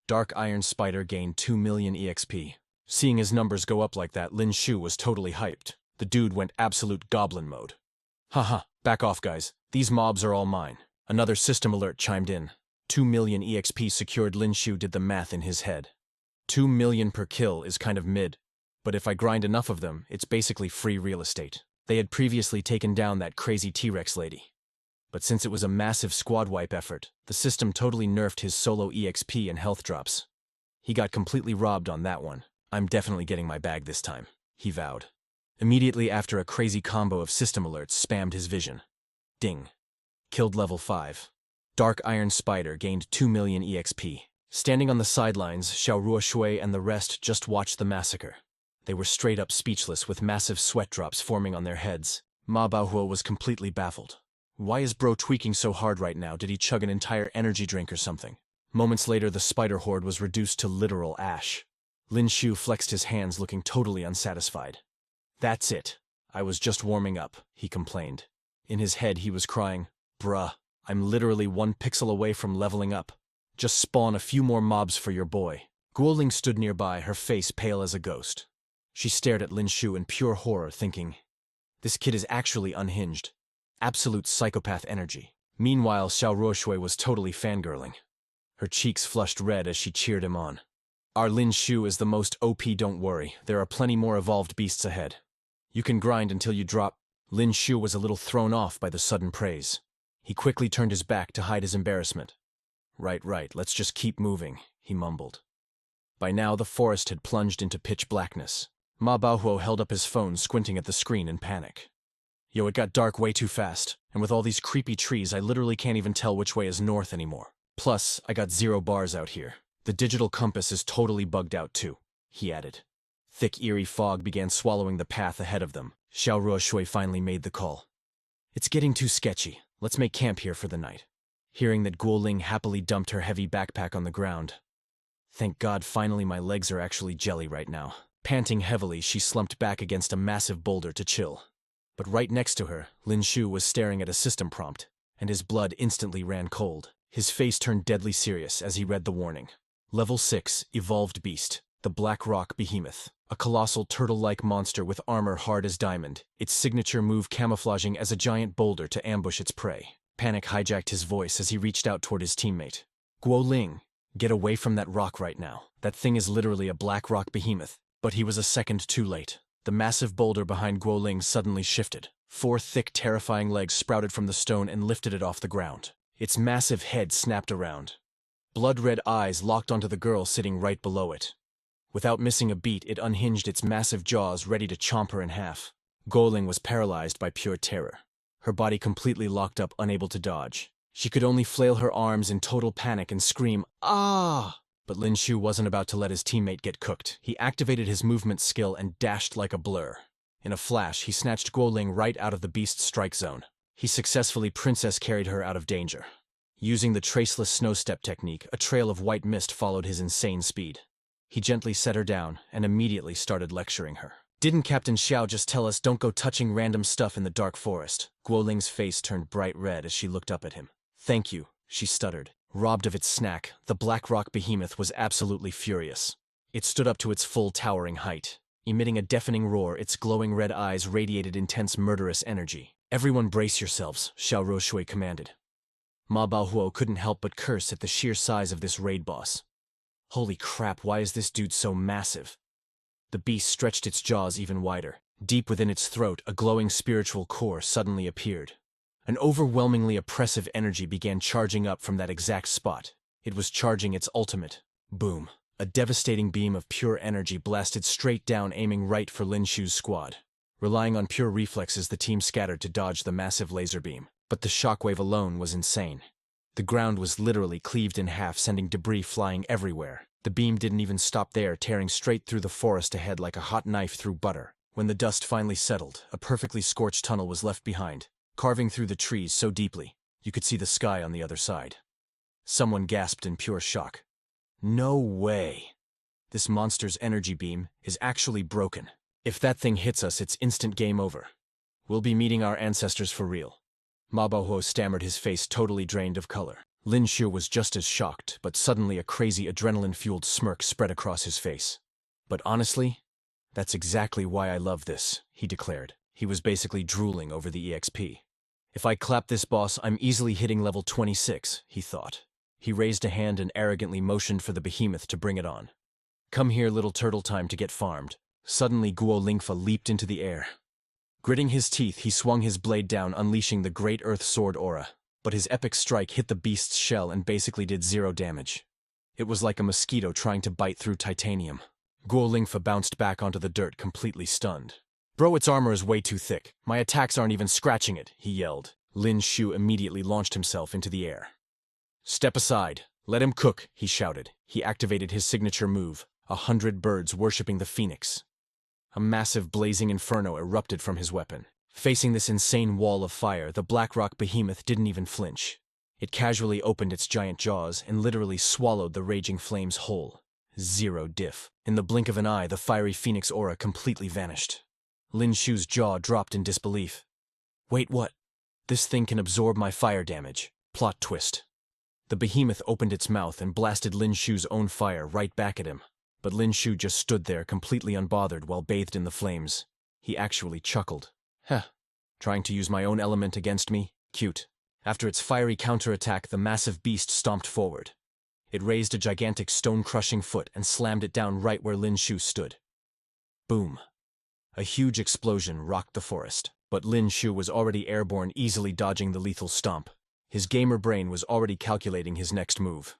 Dark Iron Spider gained 2 million EXP. Seeing his numbers go up like that, Lin Xiu was totally hyped. The dude went absolute goblin mode. "Haha, back off, guys. These mobs are all mine." Another system alert chimed in. 2 million EXP secured. Lin Xiu did the math in his head. 2 million per kill is kind of mid, but if I grind enough of them, it's basically free real estate. They had previously taken down that crazy T-Rex lady. But since it was a massive squad wipe effort, the system totally nerfed his solo EXP and health drops. He got completely robbed on that one. "I'm definitely getting my bag this time," he vowed. Immediately after, a crazy combo of system alerts spammed his vision. Ding. Killed level 5. Dark Iron Spider gained 2 million EXP. Standing on the sidelines, Xiao Ruoshui and the rest just watched the massacre. They were straight up speechless, with massive sweat drops forming on their heads. Ma Baohuo was completely baffled. Why is bro tweaking so hard right now? Did he chug an entire energy drink or something? Moments later, the spider horde was reduced to literal ash. Lin Xiu flexed his hands, looking totally unsatisfied. "That's it. I was just warming up," he complained. In his head, he was crying, "Bruh, I'm literally 1 pixel away from leveling up. Just spawn a few more mobs for your boy." Guo Ling stood nearby, her face pale as a ghost. She stared at Lin Xiu in pure horror, thinking, this kid is actually unhinged. Absolute psychopath energy. Meanwhile, Xiao Ruoshui was totally fangirling. Her cheeks flushed red as she cheered him on. "Our Lin Xiu is the most OP, don't worry. There are plenty more evolved beasts ahead. You can grind until you drop." Lin Xiu was a little thrown off by the sudden praise. He quickly turned his back to hide his embarrassment. Right, let's just keep moving," he mumbled. By now, the forest had plunged into pitch blackness. Ma Baohuo held up his phone, squinting at the screen in panic. "Yo, it got dark way too fast, and with all these creepy trees, I literally can't even tell which way is north anymore. Plus, I got 0 bars out here. The digital compass is totally bugged out too," he added. Thick, eerie fog began swallowing the path ahead of them. Xiao Ruoshui finally made the call. "It's getting too sketchy. Let's make camp here for the night." Hearing that, Guo Ling happily dumped her heavy backpack on the ground. "Thank God, finally my legs are actually jelly right now." Panting heavily, she slumped back against a massive boulder to chill. But right next to her, Lin Xiu was staring at a system prompt, and his blood instantly ran cold. His face turned deadly serious as he read the warning. Level 6, Evolved Beast, the Black Rock Behemoth. A colossal turtle-like monster with armor hard as diamond, its signature move camouflaging as a giant boulder to ambush its prey. Panic hijacked his voice as he reached out toward his teammate. "Guo Ling, get away from that rock right now. That thing is literally a black rock behemoth." But he was a second too late. The massive boulder behind Guo Ling suddenly shifted. 4 thick, terrifying legs sprouted from the stone and lifted it off the ground. Its massive head snapped around. Blood-red eyes locked onto the girl sitting right below it. Without missing a beat, it unhinged its massive jaws, ready to chomp her in half. Guo Ling was paralyzed by pure terror. Her body completely locked up, unable to dodge. She could only flail her arms in total panic and scream, "Ah!" But Lin Xiu wasn't about to let his teammate get cooked. He activated his movement skill and dashed like a blur. In a flash, he snatched Guo Ling right out of the beast's strike zone. He successfully princess carried her out of danger. Using the traceless snow step technique, a trail of white mist followed his insane speed. He gently set her down and immediately started lecturing her. Didn't Captain Xiao just tell us don't go touching random stuff in the dark forest? Guo Ling's face turned bright red as she looked up at him. Thank you, she stuttered. Robbed of its snack, the black rock behemoth was absolutely furious. It stood up to its full towering height. Emitting a deafening roar, its glowing red eyes radiated intense murderous energy. Everyone brace yourselves, Xiao Roshui commanded. Ma Baohuo couldn't help but curse at the sheer size of this raid boss. Holy crap, why is this dude so massive? The beast stretched its jaws even wider. Deep within its throat, a glowing spiritual core suddenly appeared. An overwhelmingly oppressive energy began charging up from that exact spot. It was charging its ultimate. Boom. A devastating beam of pure energy blasted straight down, aiming right for Lin Xiu's squad. Relying on pure reflexes, the team scattered to dodge the massive laser beam. But the shockwave alone was insane. The ground was literally cleaved in half, sending debris flying everywhere. The beam didn't even stop there, tearing straight through the forest ahead like a hot knife through butter. When the dust finally settled, a perfectly scorched tunnel was left behind, carving through the trees so deeply, you could see the sky on the other side. Someone gasped in pure shock. No way! This monster's energy beam is actually broken. If that thing hits us, it's instant game over. We'll be meeting our ancestors for real. Ma Baohuo stammered, his face totally drained of color. Lin Xiu was just as shocked, but suddenly a crazy adrenaline-fueled smirk spread across his face. But honestly, that's exactly why I love this, he declared. He was basically drooling over the EXP. If I clap this boss, I'm easily hitting level 26, he thought. He raised a hand and arrogantly motioned for the behemoth to bring it on. Come here, little turtle, time to get farmed. Suddenly Guo Lingfa leaped into the air. Gritting his teeth, he swung his blade down, unleashing the Great Earth Sword aura. But his epic strike hit the beast's shell and basically did 0 damage. It was like a mosquito trying to bite through titanium. Guo Lingfa bounced back onto the dirt, completely stunned. Bro, its armor is way too thick. My attacks aren't even scratching it, he yelled. Lin Xiu immediately launched himself into the air. Step aside. Let him cook, he shouted. He activated his signature move, 100 birds worshipping the phoenix. A massive blazing inferno erupted from his weapon. Facing this insane wall of fire, the black rock behemoth didn't even flinch. It casually opened its giant jaws and literally swallowed the raging flames whole. 0 diff. In the blink of an eye, the fiery phoenix aura completely vanished. Lin Xiu's jaw dropped in disbelief. Wait, what? This thing can absorb my fire damage. Plot twist. The behemoth opened its mouth and blasted Lin Xiu's own fire right back at him. But Lin Xiu just stood there, completely unbothered while bathed in the flames. He actually chuckled. Heh. Trying to use my own element against me? Cute. After its fiery counterattack, the massive beast stomped forward. It raised a gigantic stone-crushing foot and slammed it down right where Lin Xiu stood. Boom. A huge explosion rocked the forest. But Lin Xiu was already airborne, easily dodging the lethal stomp. His gamer brain was already calculating his next move.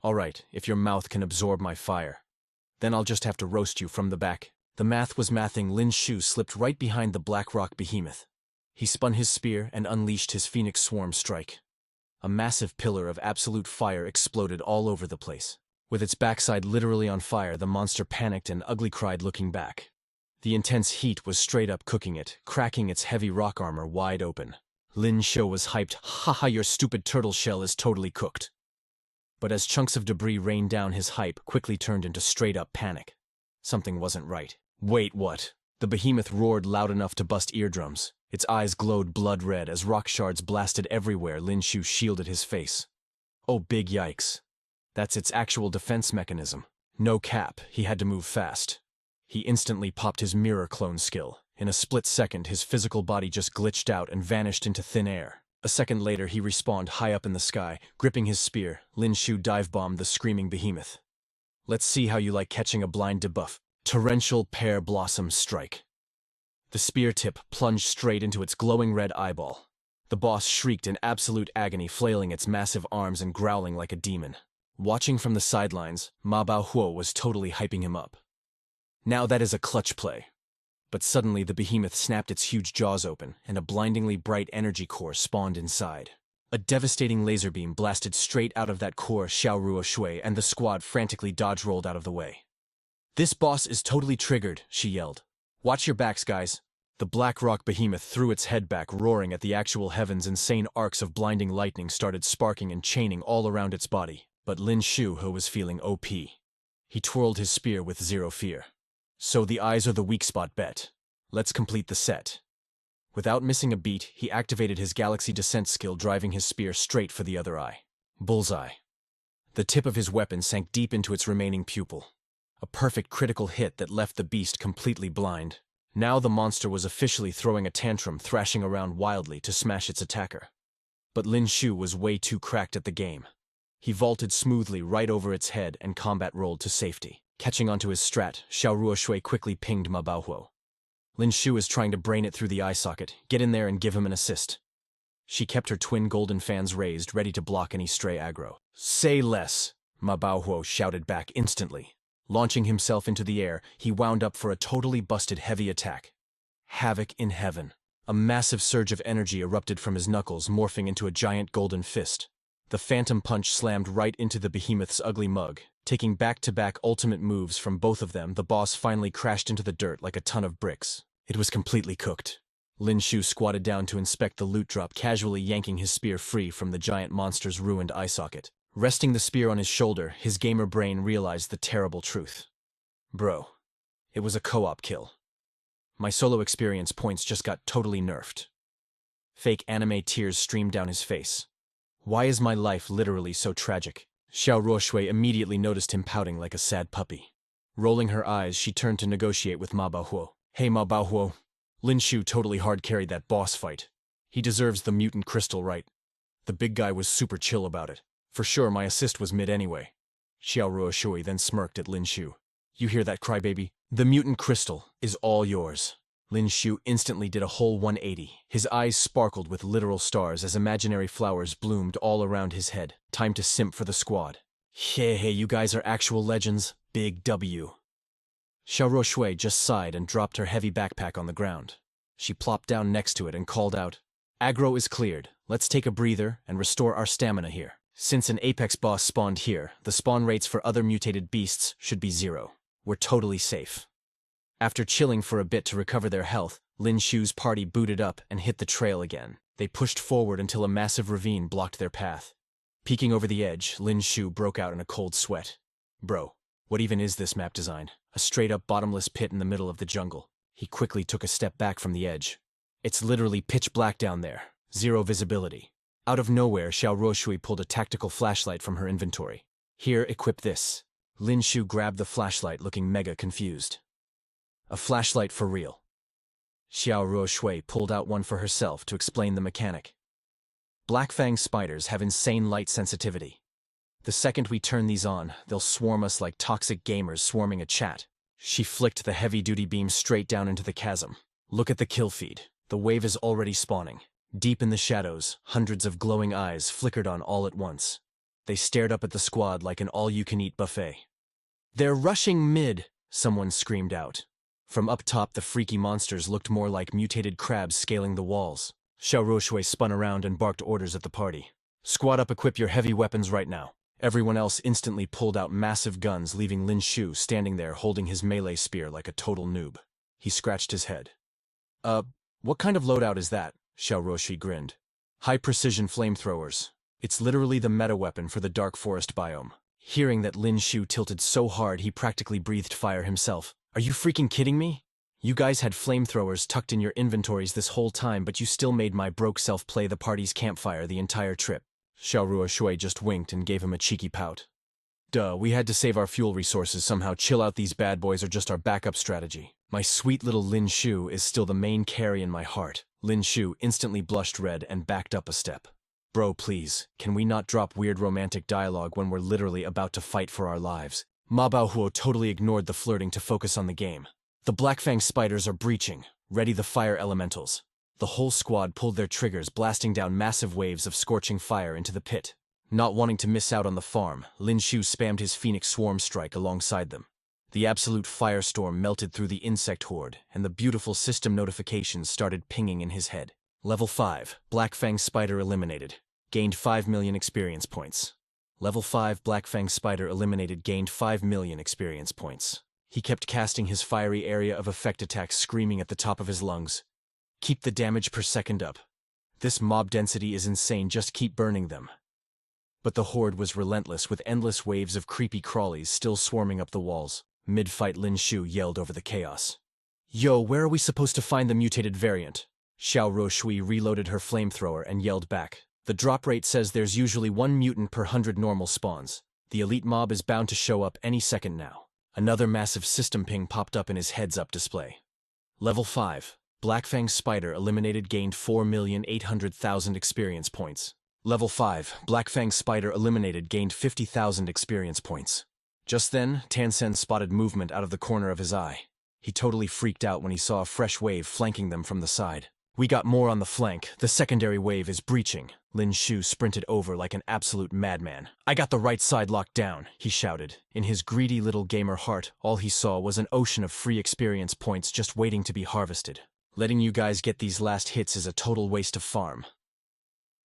Alright, if your mouth can absorb my fire, then I'll just have to roast you from the back. The math was mathing. Lin Xiu slipped right behind the black rock behemoth. He spun his spear and unleashed his phoenix swarm strike. A massive pillar of absolute fire exploded all over the place. With its backside literally on fire, the monster panicked and ugly cried, looking back. The intense heat was straight up cooking it, cracking its heavy rock armor wide open. Lin Xiu was hyped. Haha, your stupid turtle shell is totally cooked. But as chunks of debris rained down, his hype quickly turned into straight-up panic. Something wasn't right. Wait, what? The behemoth roared loud enough to bust eardrums. Its eyes glowed blood red as rock shards blasted everywhere. Lin Xiu shielded his face. Oh, big yikes. That's its actual defense mechanism. No cap, he had to move fast. He instantly popped his mirror clone skill. In a split second, his physical body just glitched out and vanished into thin air. A second later, he respawned high up in the sky. Gripping his spear, Lin Xiu dive-bombed the screaming behemoth. Let's see how you like catching a blind debuff. Torrential Pear Blossom Strike. The spear tip plunged straight into its glowing red eyeball. The boss shrieked in absolute agony, flailing its massive arms and growling like a demon. Watching from the sidelines, Ma Baohuo was totally hyping him up. Now that is a clutch play. But suddenly the behemoth snapped its huge jaws open, and a blindingly bright energy core spawned inside. A devastating laser beam blasted straight out of that core Xiao Ruo Shui, and the squad frantically dodge-rolled out of the way. "This boss is totally triggered," she yelled. "Watch your backs, guys." The black rock behemoth threw its head back, roaring at the actual heavens. Insane arcs of blinding lightning started sparking and chaining all around its body, but Lin Xiu was feeling OP. He twirled his spear with zero fear. "So the eyes are the weak spot, bet. Let's complete the set." Without missing a beat, he activated his galaxy descent skill, driving his spear straight for the other eye. Bullseye. The tip of his weapon sank deep into its remaining pupil. A perfect critical hit that left the beast completely blind. Now the monster was officially throwing a tantrum, thrashing around wildly to smash its attacker. But Lin Xiu was way too cracked at the game. He vaulted smoothly right over its head and combat rolled to safety. Catching onto his strat, Xiao Ruoshui quickly pinged Ma Baohuo. Lin Xiu is trying to brain it through the eye socket. Get in there and give him an assist. She kept her twin golden fans raised, ready to block any stray aggro. "Say less," Ma Baohuo shouted back instantly. Launching himself into the air, he wound up for a totally busted heavy attack. Havoc in heaven. A massive surge of energy erupted from his knuckles, morphing into a giant golden fist. The phantom punch slammed right into the behemoth's ugly mug. Taking back-to-back ultimate moves from both of them, the boss finally crashed into the dirt like a ton of bricks. It was completely cooked. Lin Xiu squatted down to inspect the loot drop, casually yanking his spear free from the giant monster's ruined eye socket. Resting the spear on his shoulder, his gamer brain realized the terrible truth. Bro, it was a co-op kill. My solo experience points just got totally nerfed. Fake anime tears streamed down his face. Why is my life literally so tragic? Xiao Ruoshui immediately noticed him pouting like a sad puppy. Rolling her eyes, she turned to negotiate with Ma Baohuo. "Hey Ma Baohuo, Lin Xiu totally hard-carried that boss fight. He deserves the mutant crystal, right? The big guy was super chill about it. For sure my assist was mid anyway." Xiao Ruoshui then smirked at Lin Xiu. "You hear that, crybaby? The mutant crystal is all yours." Lin Xiu instantly did a whole 180. His eyes sparkled with literal stars as imaginary flowers bloomed all around his head. Time to simp for the squad. Hey, you guys are actual legends. Big W. Xiao Ruoshui just sighed and dropped her heavy backpack on the ground. She plopped down next to it and called out, "Aggro is cleared. Let's take a breather and restore our stamina here. Since an apex boss spawned here, the spawn rates for other mutated beasts should be 0. We're totally safe." After chilling for a bit to recover their health, Lin Xiu's party booted up and hit the trail again. They pushed forward until a massive ravine blocked their path. Peeking over the edge, Lin Xiu broke out in a cold sweat. "Bro, what even is this map design? A straight-up bottomless pit in the middle of the jungle." He quickly took a step back from the edge. "It's literally pitch black down there. 0 visibility." Out of nowhere, Xiao Ruoshui pulled a tactical flashlight from her inventory. "Here, equip this." Lin Xiu grabbed the flashlight, looking mega confused. "A flashlight for real?" Xiao Ruoshui pulled out one for herself to explain the mechanic. "Black fang spiders have insane light sensitivity. The second we turn these on, they'll swarm us like toxic gamers swarming a chat." She flicked the heavy-duty beam straight down into the chasm. "Look at the kill feed. The wave is already spawning." Deep in the shadows, hundreds of glowing eyes flickered on all at once. They stared up at the squad like an all-you-can-eat buffet. "They're rushing mid," someone screamed out. From up top, the freaky monsters looked more like mutated crabs scaling the walls. Xiao Ruoshui spun around and barked orders at the party. "Squad up, equip your heavy weapons right now." Everyone else instantly pulled out massive guns, leaving Lin Xiu standing there holding his melee spear like a total noob. He scratched his head. What kind of loadout is that?" Xiao Ruoshui grinned. "High-precision flamethrowers. It's literally the meta weapon for the dark forest biome." Hearing that, Lin Xiu tilted so hard he practically breathed fire himself. "Are you freaking kidding me? You guys had flamethrowers tucked in your inventories this whole time, but you still made my broke self play the party's campfire the entire trip." Xiao Ruoshui just winked and gave him a cheeky pout. "Duh, we had to save our fuel resources somehow. Chill out, these bad boys are just our backup strategy. My sweet little Lin Xiu is still the main carry in my heart." Lin Xiu instantly blushed red and backed up a step. "Bro, please, can we not drop weird romantic dialogue when we're literally about to fight for our lives?" Ma Baohuo totally ignored the flirting to focus on the game. "The Blackfang spiders are breaching. Ready the fire elementals." The whole squad pulled their triggers, blasting down massive waves of scorching fire into the pit. Not wanting to miss out on the farm, Lin Xiu spammed his Phoenix Swarm strike alongside them. The absolute firestorm melted through the insect horde, and the beautiful system notifications started pinging in his head. Level 5, Blackfang spider eliminated. gained 5 million experience points. Level 5 Black Fang Spider eliminated, gained 5 million experience points. He kept casting his fiery area of effect attacks, screaming at the top of his lungs. Keep the damage per second up. This mob density is insane, just keep burning them. But the horde was relentless, with endless waves of creepy crawlies still swarming up the walls. Mid-fight, Lin Xiu yelled over the chaos. Yo, where are we supposed to find the mutated variant? Xiao Ruoshui reloaded her flamethrower and yelled back. The drop rate says there's usually 1 mutant per 100 normal spawns. The elite mob is bound to show up any second now. Another massive system ping popped up in his heads-up display. Level 5. Black Fang Spider eliminated, gained 4,800,000 experience points. Level 5. Black Fang Spider eliminated, gained 50,000 experience points. Just then, Tansen spotted movement out of the corner of his eye. He totally freaked out when he saw a fresh wave flanking them from the side. We got more on the flank. The secondary wave is breaching. Lin Xiu sprinted over like an absolute madman. I got the right side locked down, he shouted. In his greedy little gamer heart, all he saw was an ocean of free experience points just waiting to be harvested. Letting you guys get these last hits is a total waste of farm.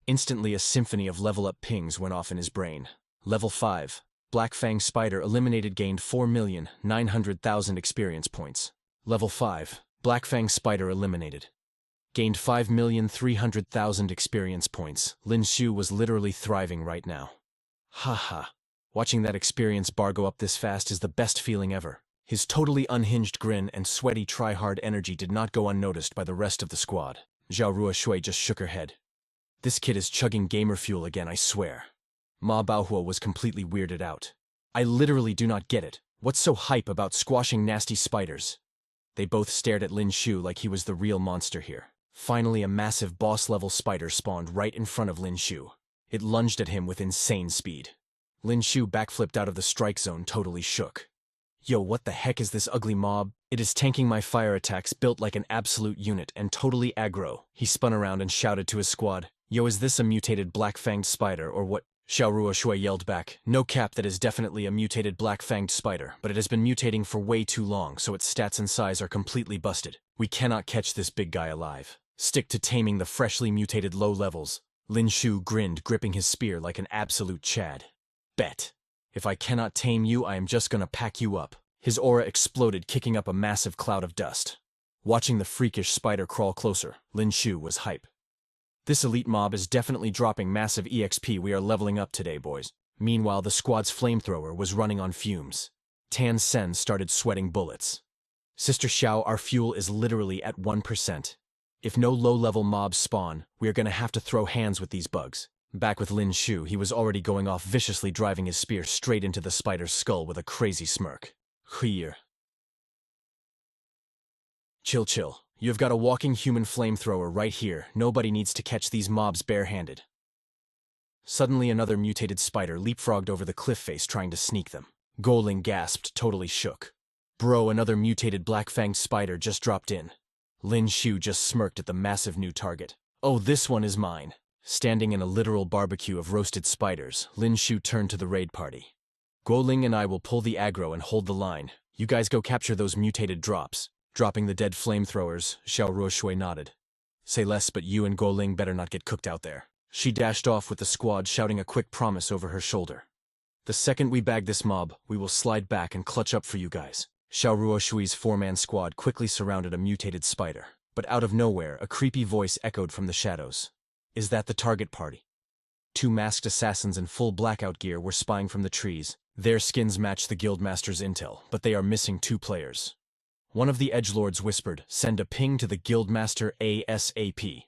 Instantly, a symphony of level-up pings went off in his brain. Level 5. Black Fang Spider eliminated, gained 4,900,000 experience points. Level 5. Black Fang Spider eliminated. Gained 5,300,000 experience points. Lin Xiu was literally thriving right now. Haha. Watching that experience bar go up this fast is the best feeling ever. His totally unhinged grin and sweaty try-hard energy did not go unnoticed by the rest of the squad. Xiao Ruoshui just shook her head. This kid is chugging gamer fuel again, I swear. Ma Baohuo was completely weirded out. I literally do not get it. What's so hype about squashing nasty spiders? They both stared at Lin Xiu like he was the real monster here. Finally, a massive boss-level spider spawned right in front of Lin Xiu. It lunged at him with insane speed. Lin Xiu backflipped out of the strike zone, totally shook. Yo, what the heck is this ugly mob? It is tanking my fire attacks, built like an absolute unit and totally aggro. He spun around and shouted to his squad. Yo, is this a mutated black-fanged spider or what? Xiao Ruoshui yelled back. No cap, that is definitely a mutated black-fanged spider, but it has been mutating for way too long, so its stats and size are completely busted. We cannot catch this big guy alive. Stick to taming the freshly mutated low levels. Lin Xiu grinned, gripping his spear like an absolute Chad. Bet. If I cannot tame you, I am just gonna pack you up. His aura exploded, kicking up a massive cloud of dust. Watching the freakish spider crawl closer, Lin Xiu was hype. This elite mob is definitely dropping massive EXP. We are leveling up today, boys. Meanwhile, the squad's flamethrower was running on fumes. Tan Sen started sweating bullets. Sister Xiao, our fuel is literally at 1%. If no low-level mobs spawn, we are gonna have to throw hands with these bugs. Back with Lin Xiu, he was already going off viciously, driving his spear straight into the spider's skull with a crazy smirk. Here. Chill. You've got a walking human flamethrower right here. Nobody needs to catch these mobs barehanded. Suddenly, another mutated spider leapfrogged over the cliff face, trying to sneak them. Goling gasped, totally shook. Bro, another mutated black-fanged spider just dropped in. Lin Xiu just smirked at the massive new target. Oh, this one is mine. Standing in a literal barbecue of roasted spiders, Lin Xiu turned to the raid party. Goling and I will pull the aggro and hold the line. You guys go capture those mutated drops. Dropping the dead flamethrowers, Xiao Ruoshui nodded. Say less, but you and Goling better not get cooked out there. She dashed off with the squad, shouting a quick promise over her shoulder. The second we bag this mob, we will slide back and clutch up for you guys. Xiao Ruoshui's four-man squad quickly surrounded a mutated spider. But out of nowhere, a creepy voice echoed from the shadows. Is that the target party? Two masked assassins in full blackout gear were spying from the trees. Their skins match the Guildmaster's intel, but they are missing 2 players. One of the edgelords whispered, "Send a ping to the Guildmaster ASAP."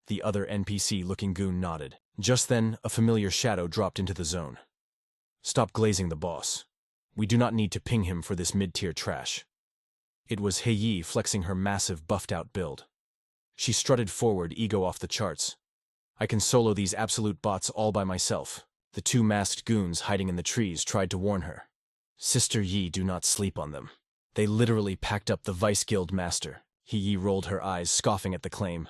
The other NPC-looking goon nodded. Just then, a familiar shadow dropped into the zone. Stop glazing the boss. We do not need to ping him for this mid-tier trash. It was Heiyi flexing her massive buffed-out build. She strutted forward, ego off the charts. I can solo these absolute bots all by myself. The 2 masked goons hiding in the trees tried to warn her. Sister Yi, do not sleep on them. They literally packed up the Vice Guild Master. Heiyi rolled her eyes, scoffing at the claim.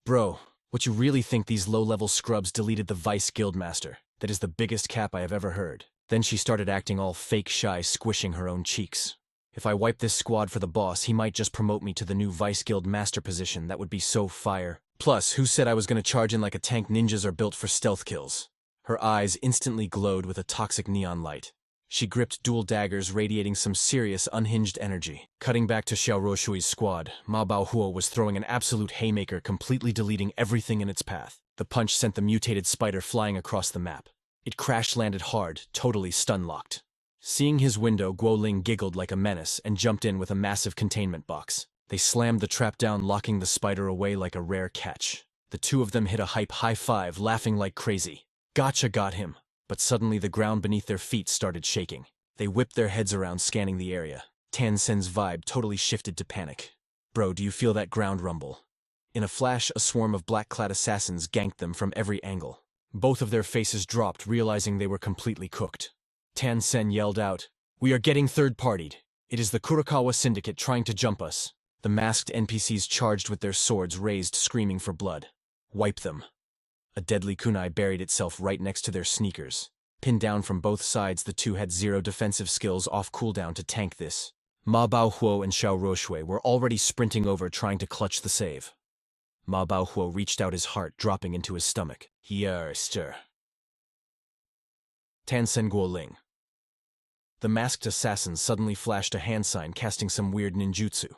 Bro, what you really think these low-level scrubs deleted the Vice Guild Master? That is the biggest cap I have ever heard. Then she started acting all fake shy, squishing her own cheeks. If I wipe this squad for the boss, he might just promote me to the new Vice Guild Master position. That would be so fire. Plus, who said I was gonna charge in like a tank? Ninjas are built for stealth kills. Her eyes instantly glowed with a toxic neon light. She gripped dual daggers radiating some serious unhinged energy. Cutting back to Xiao Roshui's squad, Ma Baohuo was throwing an absolute haymaker, completely deleting everything in its path. The punch sent the mutated spider flying across the map. It crash-landed hard, totally stun-locked. Seeing his window, Guo Ling giggled like a menace and jumped in with a massive containment box. They slammed the trap down, locking the spider away like a rare catch. The two of them hit a hype high five, laughing like crazy. Gotcha, got him. But suddenly the ground beneath their feet started shaking. They whipped their heads around, scanning the area. Tansen's vibe totally shifted to panic. Bro, do you feel that ground rumble? In a flash, a swarm of black-clad assassins ganked them from every angle. Both of their faces dropped, realizing they were completely cooked. Tansen yelled out, "We are getting third-partied. It is the Kurokawa Syndicate trying to jump us." The masked NPCs charged with their swords raised, screaming for blood. Wipe them. A deadly kunai buried itself right next to their sneakers. Pinned down from both sides, the two had zero defensive skills off cooldown to tank this. Ma Baohuo and Xiao Roshui were already sprinting over, trying to clutch the save. Ma Baohuo reached out, his heart dropping into his stomach. Stir. Tansen Guo Ling. The masked assassin suddenly flashed a hand sign, casting some weird ninjutsu.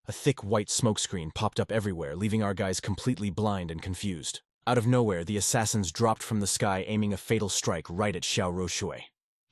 A thick white smokescreen popped up everywhere, leaving our guys completely blind and confused. Out of nowhere, the assassins dropped from the sky, aiming a fatal strike right at Xiao Roshui.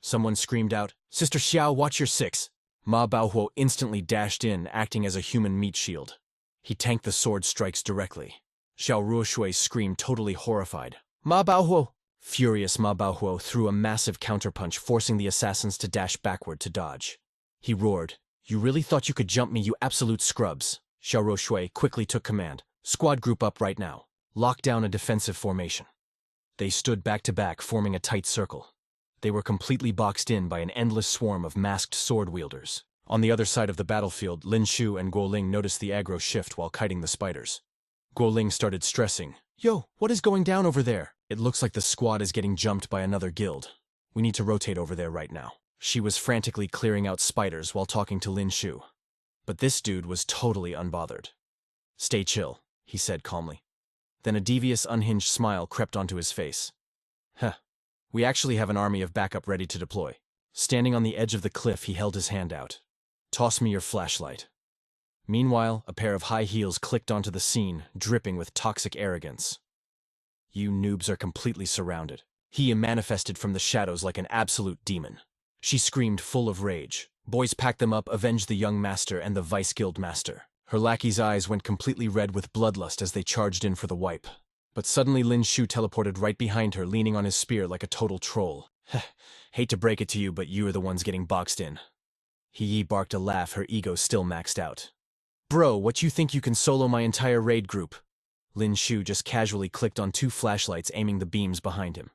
Someone screamed out, "Sister Xiao, watch your six!" Ma Baohuo instantly dashed in, acting as a human meat shield. He tanked the sword strikes directly. Xiao Roshui screamed, totally horrified. "Ma Baohuo!" Furious, Ma Baohuo threw a massive counterpunch, forcing the assassins to dash backward to dodge. He roared, "You really thought you could jump me, you absolute scrubs!" Xiao Roshui quickly took command. "Squad, group up right now. Lock down a defensive formation." They stood back to back, forming a tight circle. They were completely boxed in by an endless swarm of masked sword wielders. On the other side of the battlefield, Lin Xiu and Guo Ling noticed the aggro shift while kiting the spiders. Guo Ling started stressing. "Yo, what is going down over there? It looks like the squad is getting jumped by another guild. We need to rotate over there right now." She was frantically clearing out spiders while talking to Lin Xiu. But this dude was totally unbothered. "Stay chill," he said calmly. Then a devious, unhinged smile crept onto his face. "Huh. We actually have an army of backup ready to deploy." Standing on the edge of the cliff, he held his hand out. "Toss me your flashlight." Meanwhile, a pair of high heels clicked onto the scene, dripping with toxic arrogance. "You noobs are completely surrounded." He manifested from the shadows like an absolute demon. She screamed, full of rage. Boys, pack them up, avenge the young master and the vice guild master. Her lackey's eyes went completely red with bloodlust as they charged in for the wipe. But suddenly Lin Xiu teleported right behind her, leaning on his spear like a total troll. "Hate to break it to you, but you are the ones getting boxed in." He barked a laugh, her ego still maxed out. "Bro, what you think you can solo my entire raid group?" Lin Xiu just casually clicked on two flashlights, aiming the beams behind him.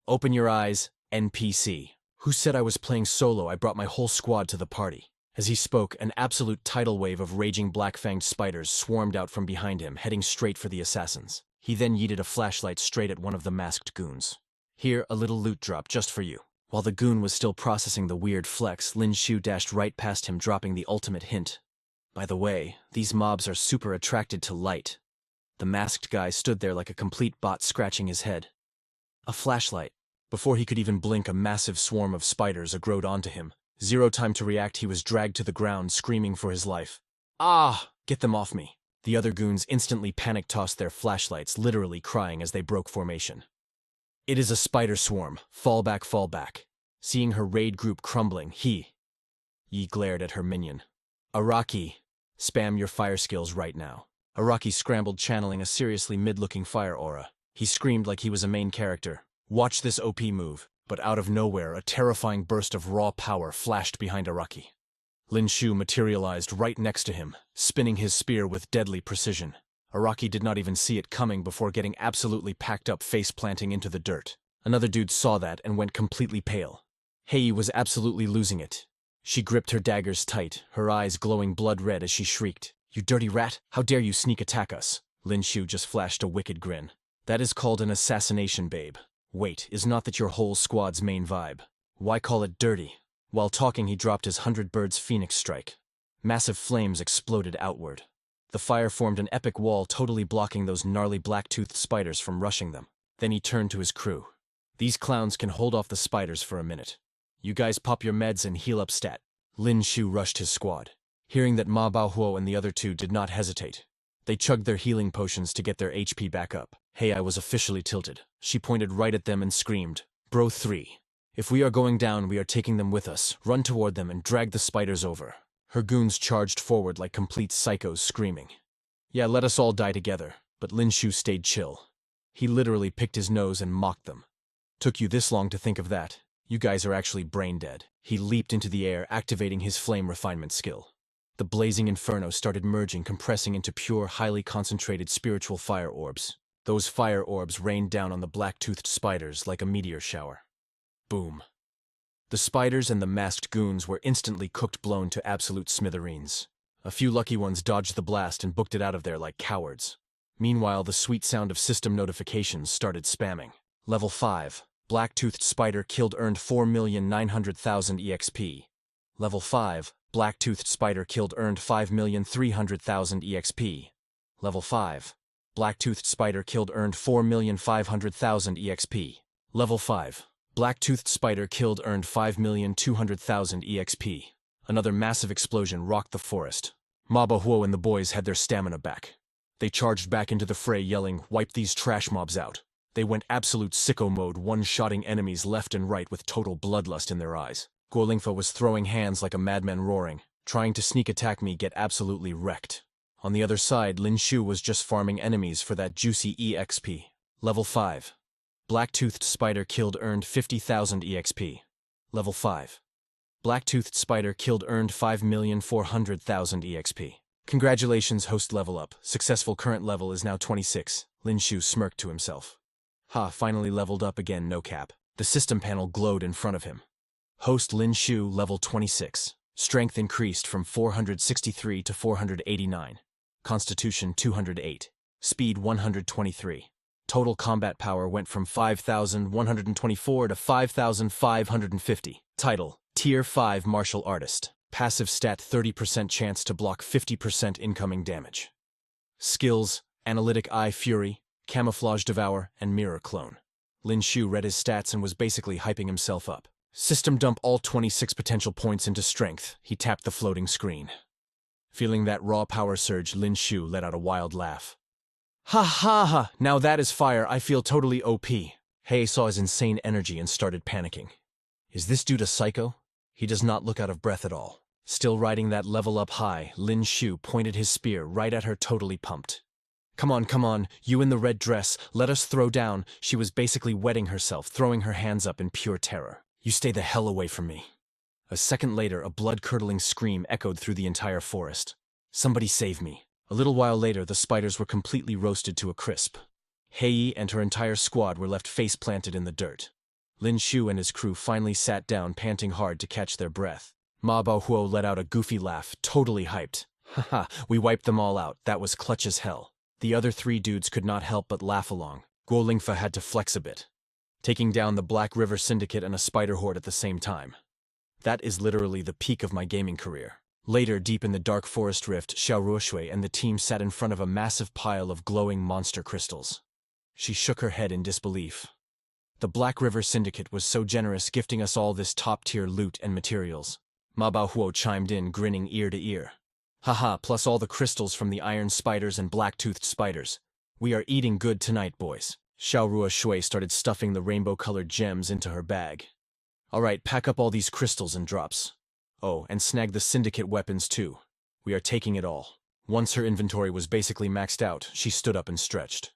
"Open your eyes, NPC. Who said I was playing solo? I brought my whole squad to the party." As he spoke, an absolute tidal wave of raging black-fanged spiders swarmed out from behind him, heading straight for the assassins. He then yeeted a flashlight straight at one of the masked goons. "Here, a little loot drop just for you." While the goon was still processing the weird flex, Lin Xiu dashed right past him, dropping the ultimate hint. "By the way, these mobs are super attracted to light." The masked guy stood there like a complete bot, scratching his head. A flashlight. Before he could even blink, a massive swarm of spiders aggroed onto him. Zero time to react, he was dragged to the ground, screaming for his life. "Ah! Get them off me!" The other goons instantly panic-tossed their flashlights, literally crying as they broke formation. "It is a spider swarm. Fall back, fall back." Seeing her raid group crumbling, Yi glared at her minion. "Araki, spam your fire skills right now." Araki scrambled, channeling a seriously mid-looking fire aura. He screamed like he was a main character. "Watch this OP move." But out of nowhere, a terrifying burst of raw power flashed behind Araki. Lin Xiu materialized right next to him, spinning his spear with deadly precision. Araki did not even see it coming before getting absolutely packed up, face-planting into the dirt. Another dude saw that and went completely pale. Hei was absolutely losing it. She gripped her daggers tight, her eyes glowing blood red as she shrieked, "You dirty rat! How dare you sneak attack us?" Lin Xiu just flashed a wicked grin. "That is called an assassination, babe. Wait, is not that your whole squad's main vibe? Why call it dirty?" While talking, he dropped his 100 Birds Phoenix strike. Massive flames exploded outward. The fire formed an epic wall, totally blocking those gnarly black-toothed spiders from rushing them. Then he turned to his crew. These clowns can hold off the spiders for a minute. You guys pop your meds and heal up stat. Lin Xiu rushed his squad. Hearing that Ma Baohuo and the other two did not hesitate, they chugged their healing potions to get their HP back up. Hey, I was officially tilted. She pointed right at them and screamed, "Bro 3. If we are going down, we are taking them with us. Run toward them and drag the spiders over." Her goons charged forward like complete psychos, screaming. Yeah, let us all die together. But Lin Xiu stayed chill. He literally picked his nose and mocked them. Took you this long to think of that? You guys are actually brain dead. He leaped into the air, activating his flame refinement skill. The blazing inferno started merging, compressing into pure, highly concentrated spiritual fire orbs. Those fire orbs rained down on the black-toothed spiders like a meteor shower. Boom. The spiders and the masked goons were instantly cooked, blown to absolute smithereens. A few lucky ones dodged the blast and booked it out of there like cowards. Meanwhile, the sweet sound of system notifications started spamming. Level 5. Black-toothed spider killed, earned 4,900,000 EXP. Level 5. Black-toothed spider killed, earned 5,300,000 EXP. Level 5. Black-toothed spider killed, earned 4,500,000 EXP. Level 5. Black-toothed spider killed, earned 5,200,000 EXP. Another massive explosion rocked the forest. Ma Baohuo and the boys had their stamina back. They charged back into the fray, yelling, "Wipe these trash mobs out." They went absolute sicko mode, one-shotting enemies left and right with total bloodlust in their eyes. Guolingfa was throwing hands like a madman, roaring, "Trying to sneak attack me, get absolutely wrecked." On the other side, Lin Xiu was just farming enemies for that juicy EXP. Level 5. Black-toothed spider killed, earned 50,000 EXP. Level 5. Black-toothed spider killed, earned 5,400,000 EXP. Congratulations, host, level up. Successful, current level is now 26. Lin Xiu smirked to himself. Ha, finally leveled up again, no cap. The system panel glowed in front of him. Host Lin Xiu, level 26. Strength increased from 463 to 489. Constitution 208. Speed 123. Total combat power went from 5,124 to 5,550. Title: Tier 5 Martial Artist. Passive stat: 30% chance to block 50% incoming damage. Skills: Analytic Eye Fury, Camouflage Devour, and Mirror Clone. Lin Xiu read his stats and was basically hyping himself up. System dump all 26 potential points into strength. He tapped the floating screen. Feeling that raw power surge, Lin Xiu let out a wild laugh. Ha ha ha, now that is fire, I feel totally OP. He saw his insane energy and started panicking. Is this dude a psycho? He does not look out of breath at all. Still riding that level up high, Lin Xiu pointed his spear right at her, totally pumped. Come on, you in the red dress, let us throw down. She was basically wetting herself, throwing her hands up in pure terror. You stay the hell away from me. A second later, a blood-curdling scream echoed through the entire forest. Somebody save me. A little while later, the spiders were completely roasted to a crisp. Hei and her entire squad were left face-planted in the dirt. Lin Xiu and his crew finally sat down, panting hard to catch their breath. Ma Baohuo let out a goofy laugh, totally hyped. Haha, we wiped them all out, that was clutch as hell. The other three dudes could not help but laugh along. Guolingfa had to flex a bit, taking down the Black River Syndicate and a spider horde at the same time. That is literally the peak of my gaming career. Later, deep in the dark forest rift, Xiaoruoshui and the team sat in front of a massive pile of glowing monster crystals. She shook her head in disbelief. The Black River Syndicate was so generous, gifting us all this top-tier loot and materials. Ma Baohuo chimed in, grinning ear to ear. Haha, plus all the crystals from the iron spiders and black-toothed spiders. We are eating good tonight, boys. Xiaoruoshui started stuffing the rainbow-colored gems into her bag. Alright, pack up all these crystals and drops. Oh, and snag the syndicate weapons too. We are taking it all. Once her inventory was basically maxed out, she stood up and stretched.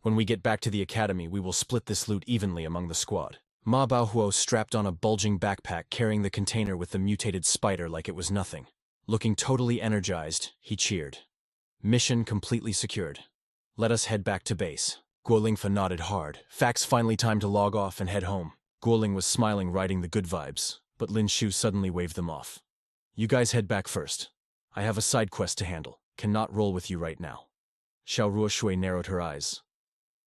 When we get back to the academy, we will split this loot evenly among the squad. Ma Baohuo strapped on a bulging backpack, carrying the container with the mutated spider like it was nothing. Looking totally energized, he cheered. Mission completely secured. Let us head back to base. Guolingfa nodded hard. Fax, finally time to log off and head home. Guoling was smiling, riding the good vibes, but Lin Xiu suddenly waved them off. You guys head back first. I have a side quest to handle. Cannot roll with you right now. Xiaoruoshui narrowed her eyes.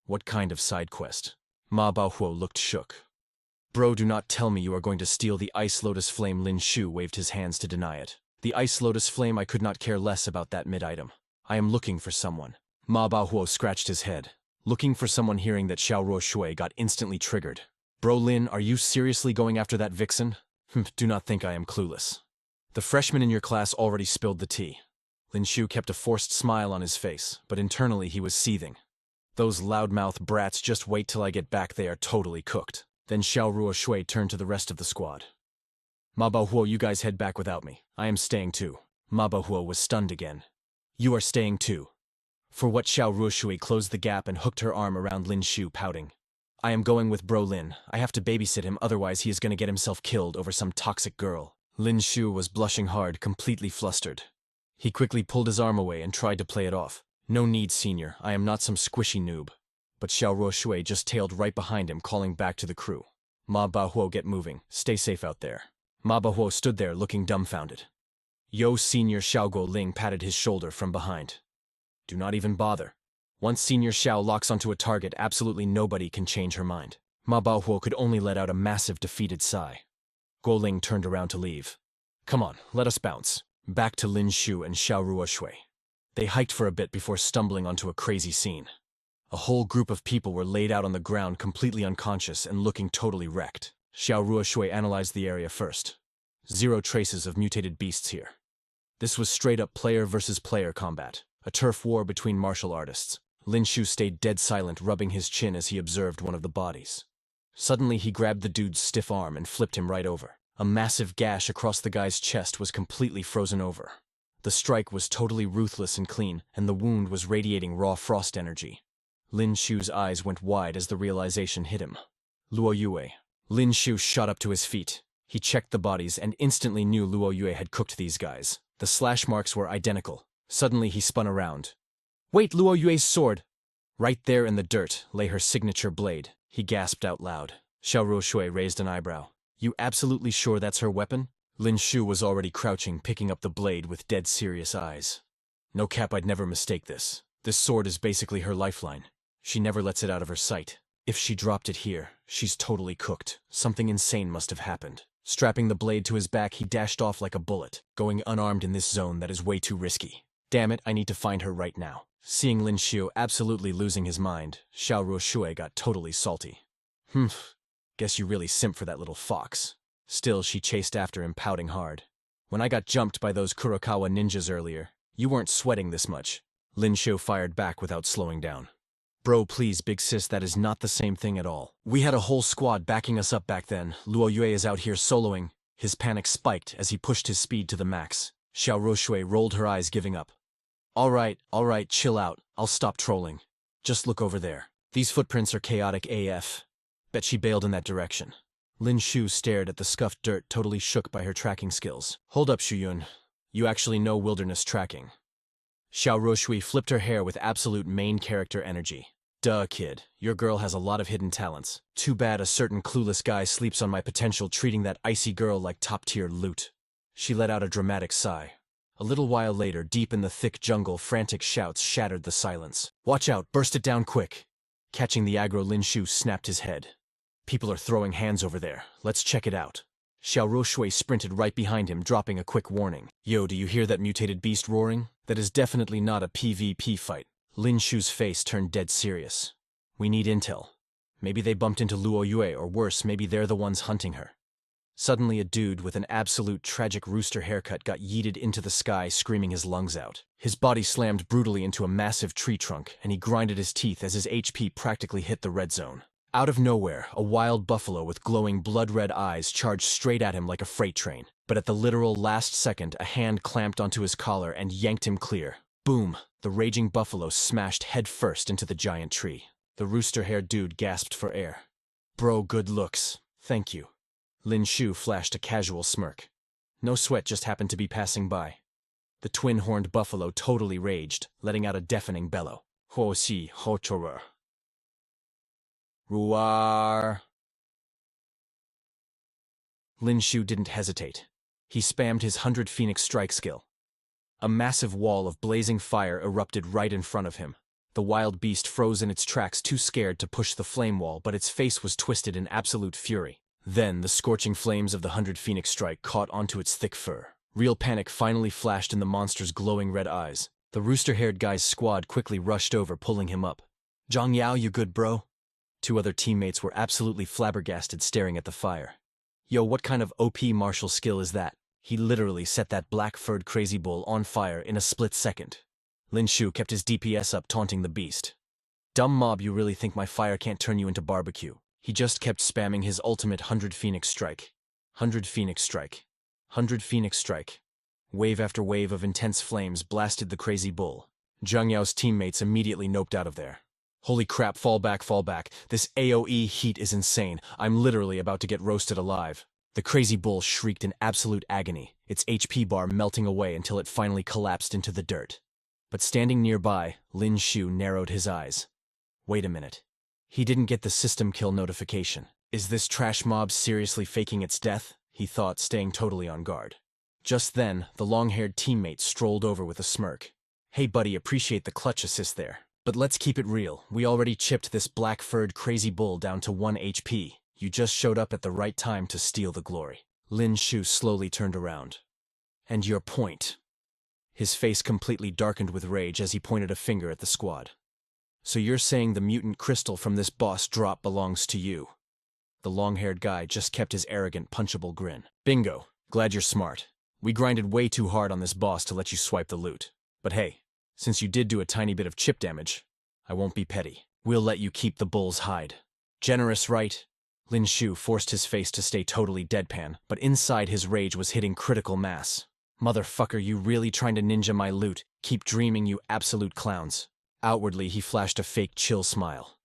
What kind of side quest? Ma Baohuo looked shook. Bro, do not tell me you are going to steal the Ice Lotus Flame. Lin Xiu waved his hands to deny it. The Ice Lotus Flame, I could not care less about that mid-item. I am looking for someone. Ma Baohuo scratched his head. Looking for someone. Hearing that Xiao Ruoshui got instantly triggered. Bro Lin, are you seriously going after that vixen? Do not think I am clueless. The freshman in your class already spilled the tea. Lin Xiu kept a forced smile on his face, but internally he was seething. Those loudmouth brats, just wait till I get back, they are totally cooked. Then Xiao Ruoshui turned to the rest of the squad. Ma Baohuo, you guys head back without me. I am staying too. Ma Baohuo was stunned again. You are staying too. For what? Xiao Ruoshui closed the gap and hooked her arm around Lin Xiu, pouting. I am going with Bro Lin. I have to babysit him, otherwise he is going to get himself killed over some toxic girl. Lin Xiu was blushing hard, completely flustered. He quickly pulled his arm away and tried to play it off. No need, senior. I am not some squishy noob. But Xiao Ruoshui just tailed right behind him, calling back to the crew. Ma Baohuo, get moving. Stay safe out there. Ma Baohuo stood there looking dumbfounded. Yo, senior. Xiao Guoling patted his shoulder from behind. Do not even bother. Once Senior Xiao locks onto a target, absolutely nobody can change her mind. Ma Baohuo could only let out a massive defeated sigh. Guoling turned around to leave. Come on, let us bounce. Back to Lin Xiu and Xiao Ruoshui. They hiked for a bit before stumbling onto a crazy scene. A whole group of people were laid out on the ground, completely unconscious and looking totally wrecked. Xiao Ruoshui analyzed the area first. 0 traces of mutated beasts here. This was straight-up player versus player combat, a turf war between martial artists. Lin Xiu stayed dead silent, rubbing his chin as he observed one of the bodies. Suddenly he grabbed the dude's stiff arm and flipped him right over. A massive gash across the guy's chest was completely frozen over. The strike was totally ruthless and clean, and the wound was radiating raw frost energy. Lin Xiu's eyes went wide as the realization hit him. Luo Yue. Lin Xiu shot up to his feet. He checked the bodies and instantly knew Luo Yue had cooked these guys. The slash marks were identical. Suddenly he spun around. Wait, Luo Yue's sword! Right there in the dirt lay her signature blade. He gasped out loud. Xiao Ruoshui raised an eyebrow. You absolutely sure that's her weapon? Lin Xiu was already crouching, picking up the blade with dead serious eyes. No cap, I'd never mistake this. This sword is basically her lifeline. She never lets it out of her sight. If she dropped it here, she's totally cooked. Something insane must have happened. Strapping the blade to his back, he dashed off like a bullet, going unarmed in this zone that is way too risky. Damn it, I need to find her right now. Seeing Lin Xiu absolutely losing his mind, Xiao Ruoshui got totally salty. Guess you really simp for that little fox. Still, she chased after him, pouting hard. When I got jumped by those Kurokawa ninjas earlier, you weren't sweating this much. Lin Xiu fired back without slowing down. Bro, please, big sis, that is not the same thing at all. We had a whole squad backing us up back then. Luo Yue is out here soloing. His panic spiked as he pushed his speed to the max. Xiao Ruoshui rolled her eyes, giving up. All right, chill out. I'll stop trolling. Just look over there. These footprints are chaotic AF. Bet she bailed in that direction. Lin Xiu stared at the scuffed dirt, totally shook by her tracking skills. Hold up, Shuyun. You actually know wilderness tracking. Xiao Ruoshui flipped her hair with absolute main character energy. Duh, kid. Your girl has a lot of hidden talents. Too bad a certain clueless guy sleeps on my potential, treating that icy girl like top-tier loot. She let out a dramatic sigh. A little while later, deep in the thick jungle, frantic shouts shattered the silence. Watch out, burst it down quick. Catching the aggro, Lin Xiu snapped his head. People are throwing hands over there. Let's check it out. Xiao Ruoshui sprinted right behind him, dropping a quick warning. Yo, do you hear that mutated beast roaring? That is definitely not a PvP fight. Lin Xiu's face turned dead serious. We need intel. Maybe they bumped into Luo Yue, or worse, maybe they're the ones hunting her. Suddenly a dude with an absolute tragic rooster haircut got yeeted into the sky, screaming his lungs out. His body slammed brutally into a massive tree trunk, and he grinded his teeth as his HP practically hit the red zone. Out of nowhere, a wild buffalo with glowing blood-red eyes charged straight at him like a freight train. But at the literal last second, a hand clamped onto his collar and yanked him clear. Boom! The raging buffalo smashed headfirst into the giant tree. The rooster-haired dude gasped for air. Bro, good looks. Thank you. Lin Xiu flashed a casual smirk. No sweat, just happened to be passing by. The twin-horned buffalo totally raged, letting out a deafening bellow. Ho si ho chorer. Ruar. Lin Xiu didn't hesitate. He spammed his 100 Phoenix strike skill. A massive wall of blazing fire erupted right in front of him. The wild beast froze in its tracks, too scared to push the flame wall, but its face was twisted in absolute fury. Then, the scorching flames of the 100 Phoenix strike caught onto its thick fur. Real panic finally flashed in the monster's glowing red eyes. The rooster-haired guy's squad quickly rushed over, pulling him up. "Zhang Yao, you good, bro?" Two other teammates were absolutely flabbergasted, staring at the fire. "Yo, what kind of OP martial skill is that? He literally set that black-furred crazy bull on fire in a split second." Lin Xiu kept his DPS up, taunting the beast. "Dumb mob, you really think my fire can't turn you into barbecue?" He just kept spamming his ultimate 100 Phoenix Strike. 100 Phoenix Strike. 100 Phoenix Strike. Wave after wave of intense flames blasted the crazy bull. Zhang Yao's teammates immediately noped out of there. "Holy crap, fall back, fall back. This AoE heat is insane. I'm literally about to get roasted alive." The crazy bull shrieked in absolute agony, its HP bar melting away until it finally collapsed into the dirt. But standing nearby, Lin Xiu narrowed his eyes. Wait a minute. He didn't get the system kill notification. Is this trash mob seriously faking its death? He thought, staying totally on guard. Just then, the long-haired teammate strolled over with a smirk. "Hey buddy, appreciate the clutch assist there. But let's keep it real. We already chipped this black-furred crazy bull down to 1 HP. You just showed up at the right time to steal the glory." Lin Xiu slowly turned around. "And your point?" His face completely darkened with rage as he pointed a finger at the squad. "So you're saying the mutant crystal from this boss drop belongs to you?" The long-haired guy just kept his arrogant, punchable grin. "Bingo. Glad you're smart. We grinded way too hard on this boss to let you swipe the loot. But hey, since you did do a tiny bit of chip damage, I won't be petty. We'll let you keep the bull's hide." "Generous, right?" Lin Xiu forced his face to stay totally deadpan, but inside his rage was hitting critical mass. "Motherfucker, you really trying to ninja my loot? Keep dreaming, you absolute clowns." Outwardly, he flashed a fake chill smile.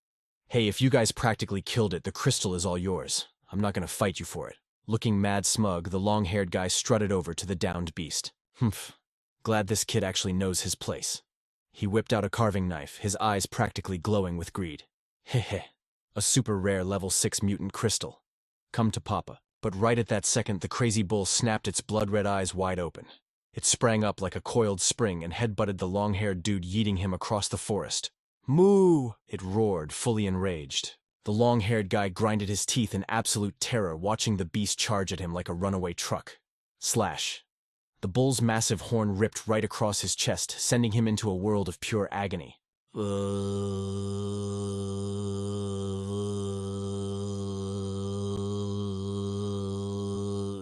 "Hey, if you guys practically killed it, the crystal is all yours. I'm not gonna fight you for it." Looking mad smug, the long-haired guy strutted over to the downed beast. "Humph. Glad this kid actually knows his place." He whipped out a carving knife, his eyes practically glowing with greed. "Heh. A super rare level 6 mutant crystal. Come to Papa." But right at that second, the crazy bull snapped its blood-red eyes wide open. It sprang up like a coiled spring and headbutted the long-haired dude, yeeting him across the forest. "Moo!" it roared, fully enraged. The long-haired guy grinded his teeth in absolute terror, watching the beast charge at him like a runaway truck. Slash. The bull's massive horn ripped right across his chest, sending him into a world of pure agony.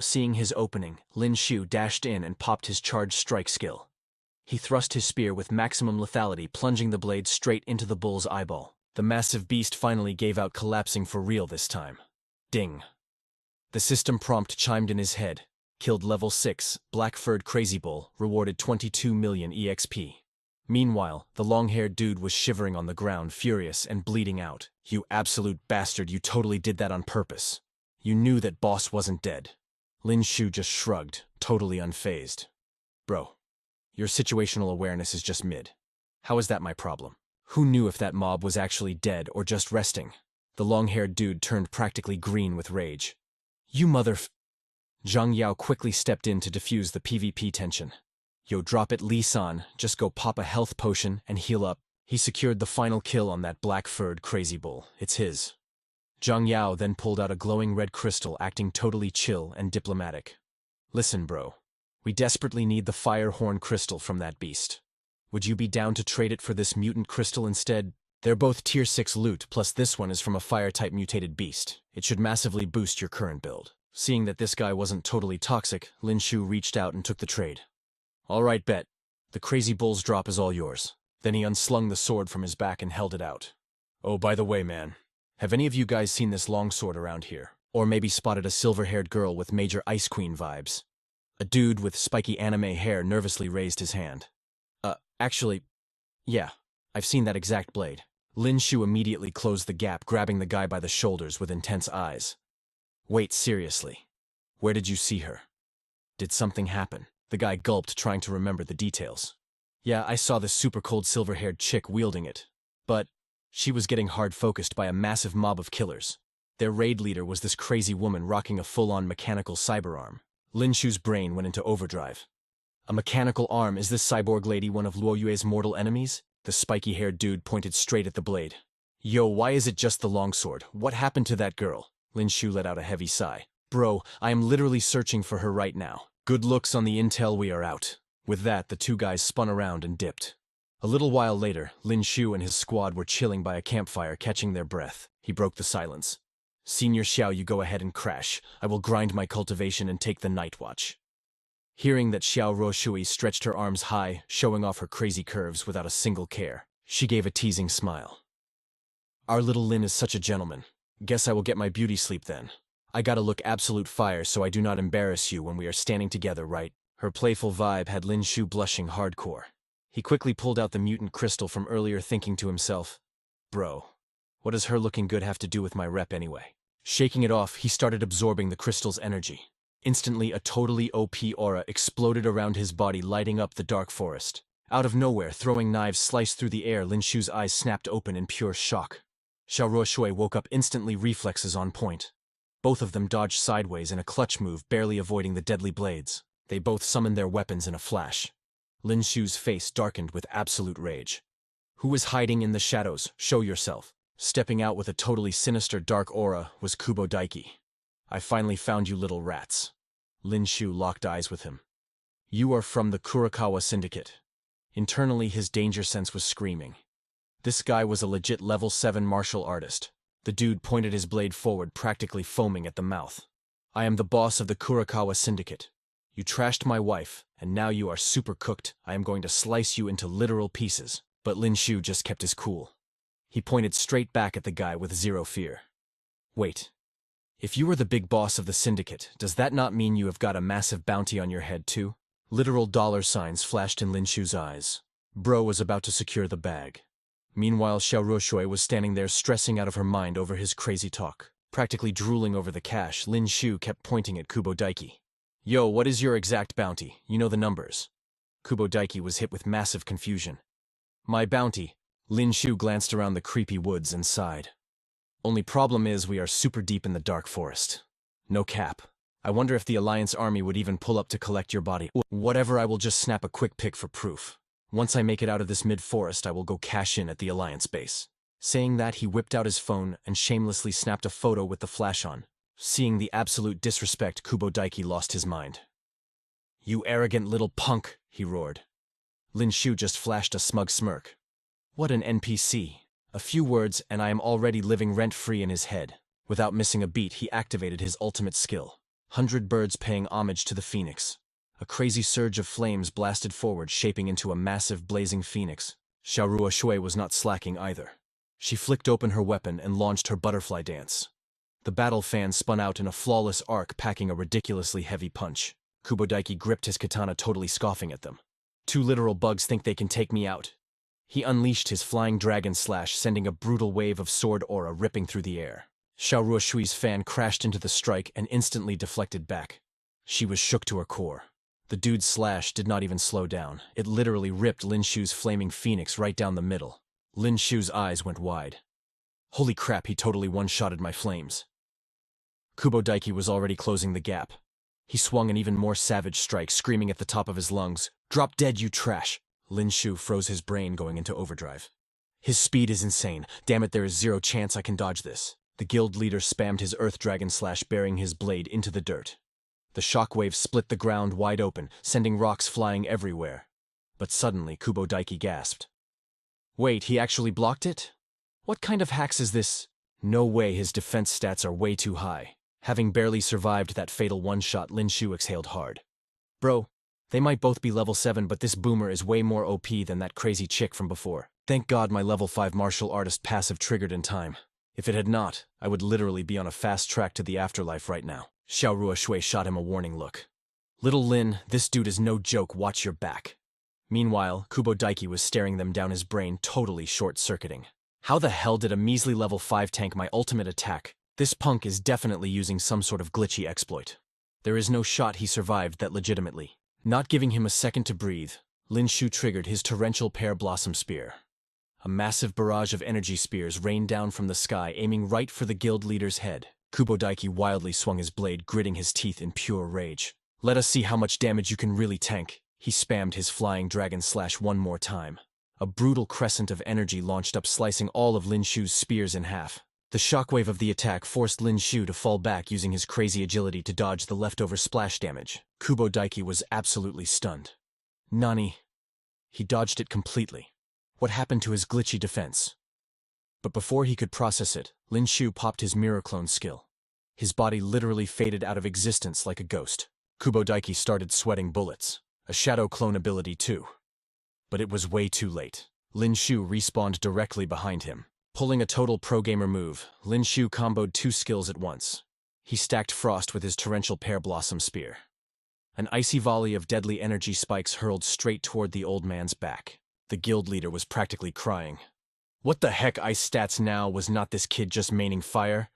Seeing his opening, Lin Xiu dashed in and popped his charged strike skill. He thrust his spear with maximum lethality, plunging the blade straight into the bull's eyeball. The massive beast finally gave out, collapsing for real this time. Ding. The system prompt chimed in his head. Killed level 6, black-furred crazy bull, rewarded 22 million EXP. Meanwhile, the long-haired dude was shivering on the ground, furious and bleeding out. "You absolute bastard, you totally did that on purpose. You knew that boss wasn't dead." Lin Xiu just shrugged, totally unfazed. "Bro, your situational awareness is just mid. How is that my problem? Who knew if that mob was actually dead or just resting?" The long-haired dude turned practically green with rage. "You Zhang Yao quickly stepped in to defuse the PvP tension. "Yo, drop it, Li San. Just go pop a health potion and heal up." He secured the final kill on that black-furred crazy bull. It's his. Zhang Yao then pulled out a glowing red crystal, acting totally chill and diplomatic. "Listen, bro. We desperately need the fire horn crystal from that beast. Would you be down to trade it for this mutant crystal instead? They're both tier 6 loot, plus this one is from a fire-type mutated beast. It should massively boost your current build." Seeing that this guy wasn't totally toxic, Lin Xiu reached out and took the trade. "All right, bet. The crazy bull's drop is all yours." Then he unslung the sword from his back and held it out. "Oh, by the way, man. Have any of you guys seen this longsword around here? Or maybe spotted a silver-haired girl with major Ice Queen vibes?" A dude with spiky anime hair nervously raised his hand. Actually, yeah, I've seen that exact blade." Lin Xiu immediately closed the gap, grabbing the guy by the shoulders with intense eyes. "Wait, seriously? Where did you see her? Did something happen?" The guy gulped, trying to remember the details. "Yeah, I saw this super cold silver-haired chick wielding it. But she was getting hard-focused by a massive mob of killers. Their raid leader was this crazy woman rocking a full-on mechanical cyber arm." Lin Xiu's brain went into overdrive. "A mechanical arm? Is this cyborg lady one of Luo Yue's mortal enemies?" The spiky-haired dude pointed straight at the blade. "Yo, why is it just the longsword? What happened to that girl?" Lin Xiu let out a heavy sigh. "Bro, I am literally searching for her right now. Good looks on the intel, we are out." With that, the two guys spun around and dipped. A little while later, Lin Xiu and his squad were chilling by a campfire, catching their breath. He broke the silence. Senior Xiao, you go ahead and crash. I will grind my cultivation and take the night watch. Hearing that, Xiao Ruoshui stretched her arms high, showing off her crazy curves without a single care. She gave a teasing smile. Our little Lin is such a gentleman. Guess I will get my beauty sleep then. I gotta look absolute fire so I do not embarrass you when we are standing together, right? Her playful vibe had Lin Xiu blushing hardcore. He quickly pulled out the mutant crystal from earlier, thinking to himself, bro, what does her looking good have to do with my rep anyway? Shaking it off, he started absorbing the crystal's energy. Instantly, a totally OP aura exploded around his body, lighting up the dark forest. Out of nowhere, throwing knives sliced through the air, Lin Xiu's eyes snapped open in pure shock. Xiao Ruoshui woke up instantly, reflexes on point. Both of them dodged sideways in a clutch move, barely avoiding the deadly blades. They both summoned their weapons in a flash. Lin Xiu's face darkened with absolute rage. Who is hiding in the shadows? Show yourself. Stepping out with a totally sinister dark aura was Kubo Daiki. I finally found you, little rats. Lin Xiu locked eyes with him. You are from the Kurakawa Syndicate. Internally, his danger sense was screaming. This guy was a legit level 7 martial artist. The dude pointed his blade forward, practically foaming at the mouth. I am the boss of the Kurakawa Syndicate. You trashed my wife, and now you are super cooked. I am going to slice you into literal pieces. But Lin Xiu just kept his cool. He pointed straight back at the guy with zero fear. Wait. If you are the big boss of the syndicate, does that not mean you have got a massive bounty on your head too? Literal dollar signs flashed in Lin Xiu's eyes. Bro was about to secure the bag. Meanwhile, Xiao Ruoshui was standing there, stressing out of her mind over his crazy talk. Practically drooling over the cash, Lin Xiu kept pointing at Kubo Daiki. Yo, what is your exact bounty? You know the numbers. Kubo Daiki was hit with massive confusion. My bounty. Lin Xiu glanced around the creepy woods and sighed. Only problem is we are super deep in the dark forest. No cap. I wonder if the Alliance army would even pull up to collect your body. Whatever, I will just snap a quick pic for proof. Once I make it out of this mid-forest, I will go cash in at the Alliance base. Saying that, he whipped out his phone and shamelessly snapped a photo with the flash on. Seeing the absolute disrespect, Kubo Daiki lost his mind. You arrogant little punk, he roared. Lin Xiu just flashed a smug smirk. What an NPC. A few words and I am already living rent-free in his head. Without missing a beat, he activated his ultimate skill. 100 birds paying homage to the phoenix. A crazy surge of flames blasted forward, shaping into a massive blazing phoenix. Xiao Ruoshui was not slacking either. She flicked open her weapon and launched her butterfly dance. The battle fan spun out in a flawless arc, packing a ridiculously heavy punch. Kubo Daiki gripped his katana, totally scoffing at them. Two literal bugs think they can take me out. He unleashed his flying dragon slash, sending a brutal wave of sword aura ripping through the air. Xiao Ruoshui's fan crashed into the strike and instantly deflected back. She was shook to her core. The dude's slash did not even slow down. It literally ripped Lin Xiu's flaming phoenix right down the middle. Lin Xiu's eyes went wide. Holy crap, he totally one-shotted my flames. Kubo Daiki was already closing the gap. He swung an even more savage strike, screaming at the top of his lungs, "Drop dead, you trash!" Lin Xiu froze his brain, going into overdrive. His speed is insane. Damn it, there is zero chance I can dodge this. The guild leader spammed his earth dragon slash, burying his blade into the dirt. The shockwave split the ground wide open, sending rocks flying everywhere. But suddenly, Kubo Daiki gasped. Wait, he actually blocked it? What kind of hacks is this? No way, his defense stats are way too high. Having barely survived that fatal one-shot, Lin Xiu exhaled hard. Bro, they might both be level 7, but this boomer is way more OP than that crazy chick from before. Thank God my level 5 martial artist passive triggered in time. If it had not, I would literally be on a fast track to the afterlife right now. Xiao Ruoshui shot him a warning look. Little Lin, this dude is no joke, watch your back. Meanwhile, Kubo Daiki was staring them down, his brain totally short-circuiting. How the hell did a measly level 5 tank my ultimate attack? This punk is definitely using some sort of glitchy exploit. There is no shot he survived that legitimately. Not giving him a second to breathe, Lin Xiu triggered his torrential pear blossom spear. A massive barrage of energy spears rained down from the sky, aiming right for the guild leader's head. Kubo Daiki wildly swung his blade, gritting his teeth in pure rage. Let us see how much damage you can really tank. He spammed his flying dragon slash one more time. A brutal crescent of energy launched up, slicing all of Lin Xiu's spears in half. The shockwave of the attack forced Lin Xiu to fall back, using his crazy agility to dodge the leftover splash damage. Kubo Daiki was absolutely stunned. Nani. He dodged it completely. What happened to his glitchy defense? But before he could process it, Lin Xiu popped his mirror clone skill. His body literally faded out of existence like a ghost. Kubo Daiki started sweating bullets. A shadow clone ability too. But it was way too late. Lin Xiu respawned directly behind him. Pulling a total pro-gamer move, Lin Xiu comboed two skills at once. He stacked Frost with his torrential Pear Blossom Spear. An icy volley of deadly energy spikes hurled straight toward the old man's back. The guild leader was practically crying. What the heck ice stats now? Was not this kid just maining fire?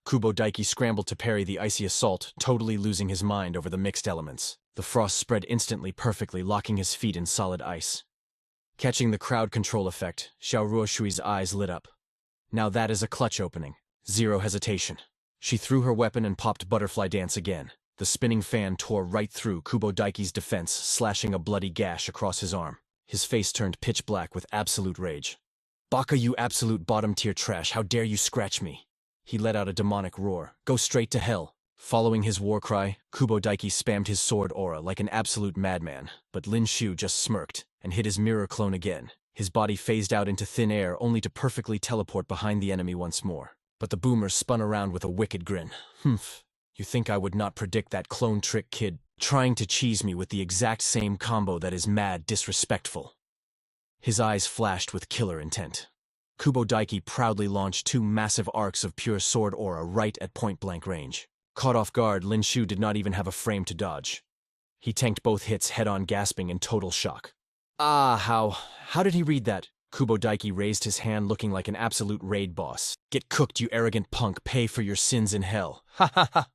Kubo Daiki scrambled to parry the icy assault, totally losing his mind over the mixed elements. The frost spread instantly perfectly, locking his feet in solid ice. Catching the crowd control effect, Xiao Ruoshui's eyes lit up. Now that is a clutch opening. Zero hesitation. She threw her weapon and popped Butterfly Dance again. The spinning fan tore right through Kubo Daiki's defense, slashing a bloody gash across his arm. His face turned pitch black with absolute rage. Baka, you absolute bottom-tier trash, how dare you scratch me? He let out a demonic roar. Go straight to hell. Following his war cry, Kubo Daiki spammed his sword aura like an absolute madman, but Lin Xiu just smirked and hit his mirror clone again. His body phased out into thin air only to perfectly teleport behind the enemy once more. But the boomer spun around with a wicked grin. Humph. You think I would not predict that clone trick, kid? Trying to cheese me with the exact same combo that is mad disrespectful. His eyes flashed with killer intent. Kubo Daiki proudly launched two massive arcs of pure sword aura right at point-blank range. Caught off guard, Lin Xiu did not even have a frame to dodge. He tanked both hits head-on, gasping in total shock. How did he read that? Kubo Daiki raised his hand looking like an absolute raid boss. Get cooked, you arrogant punk, pay for your sins in hell. Ha ha ha!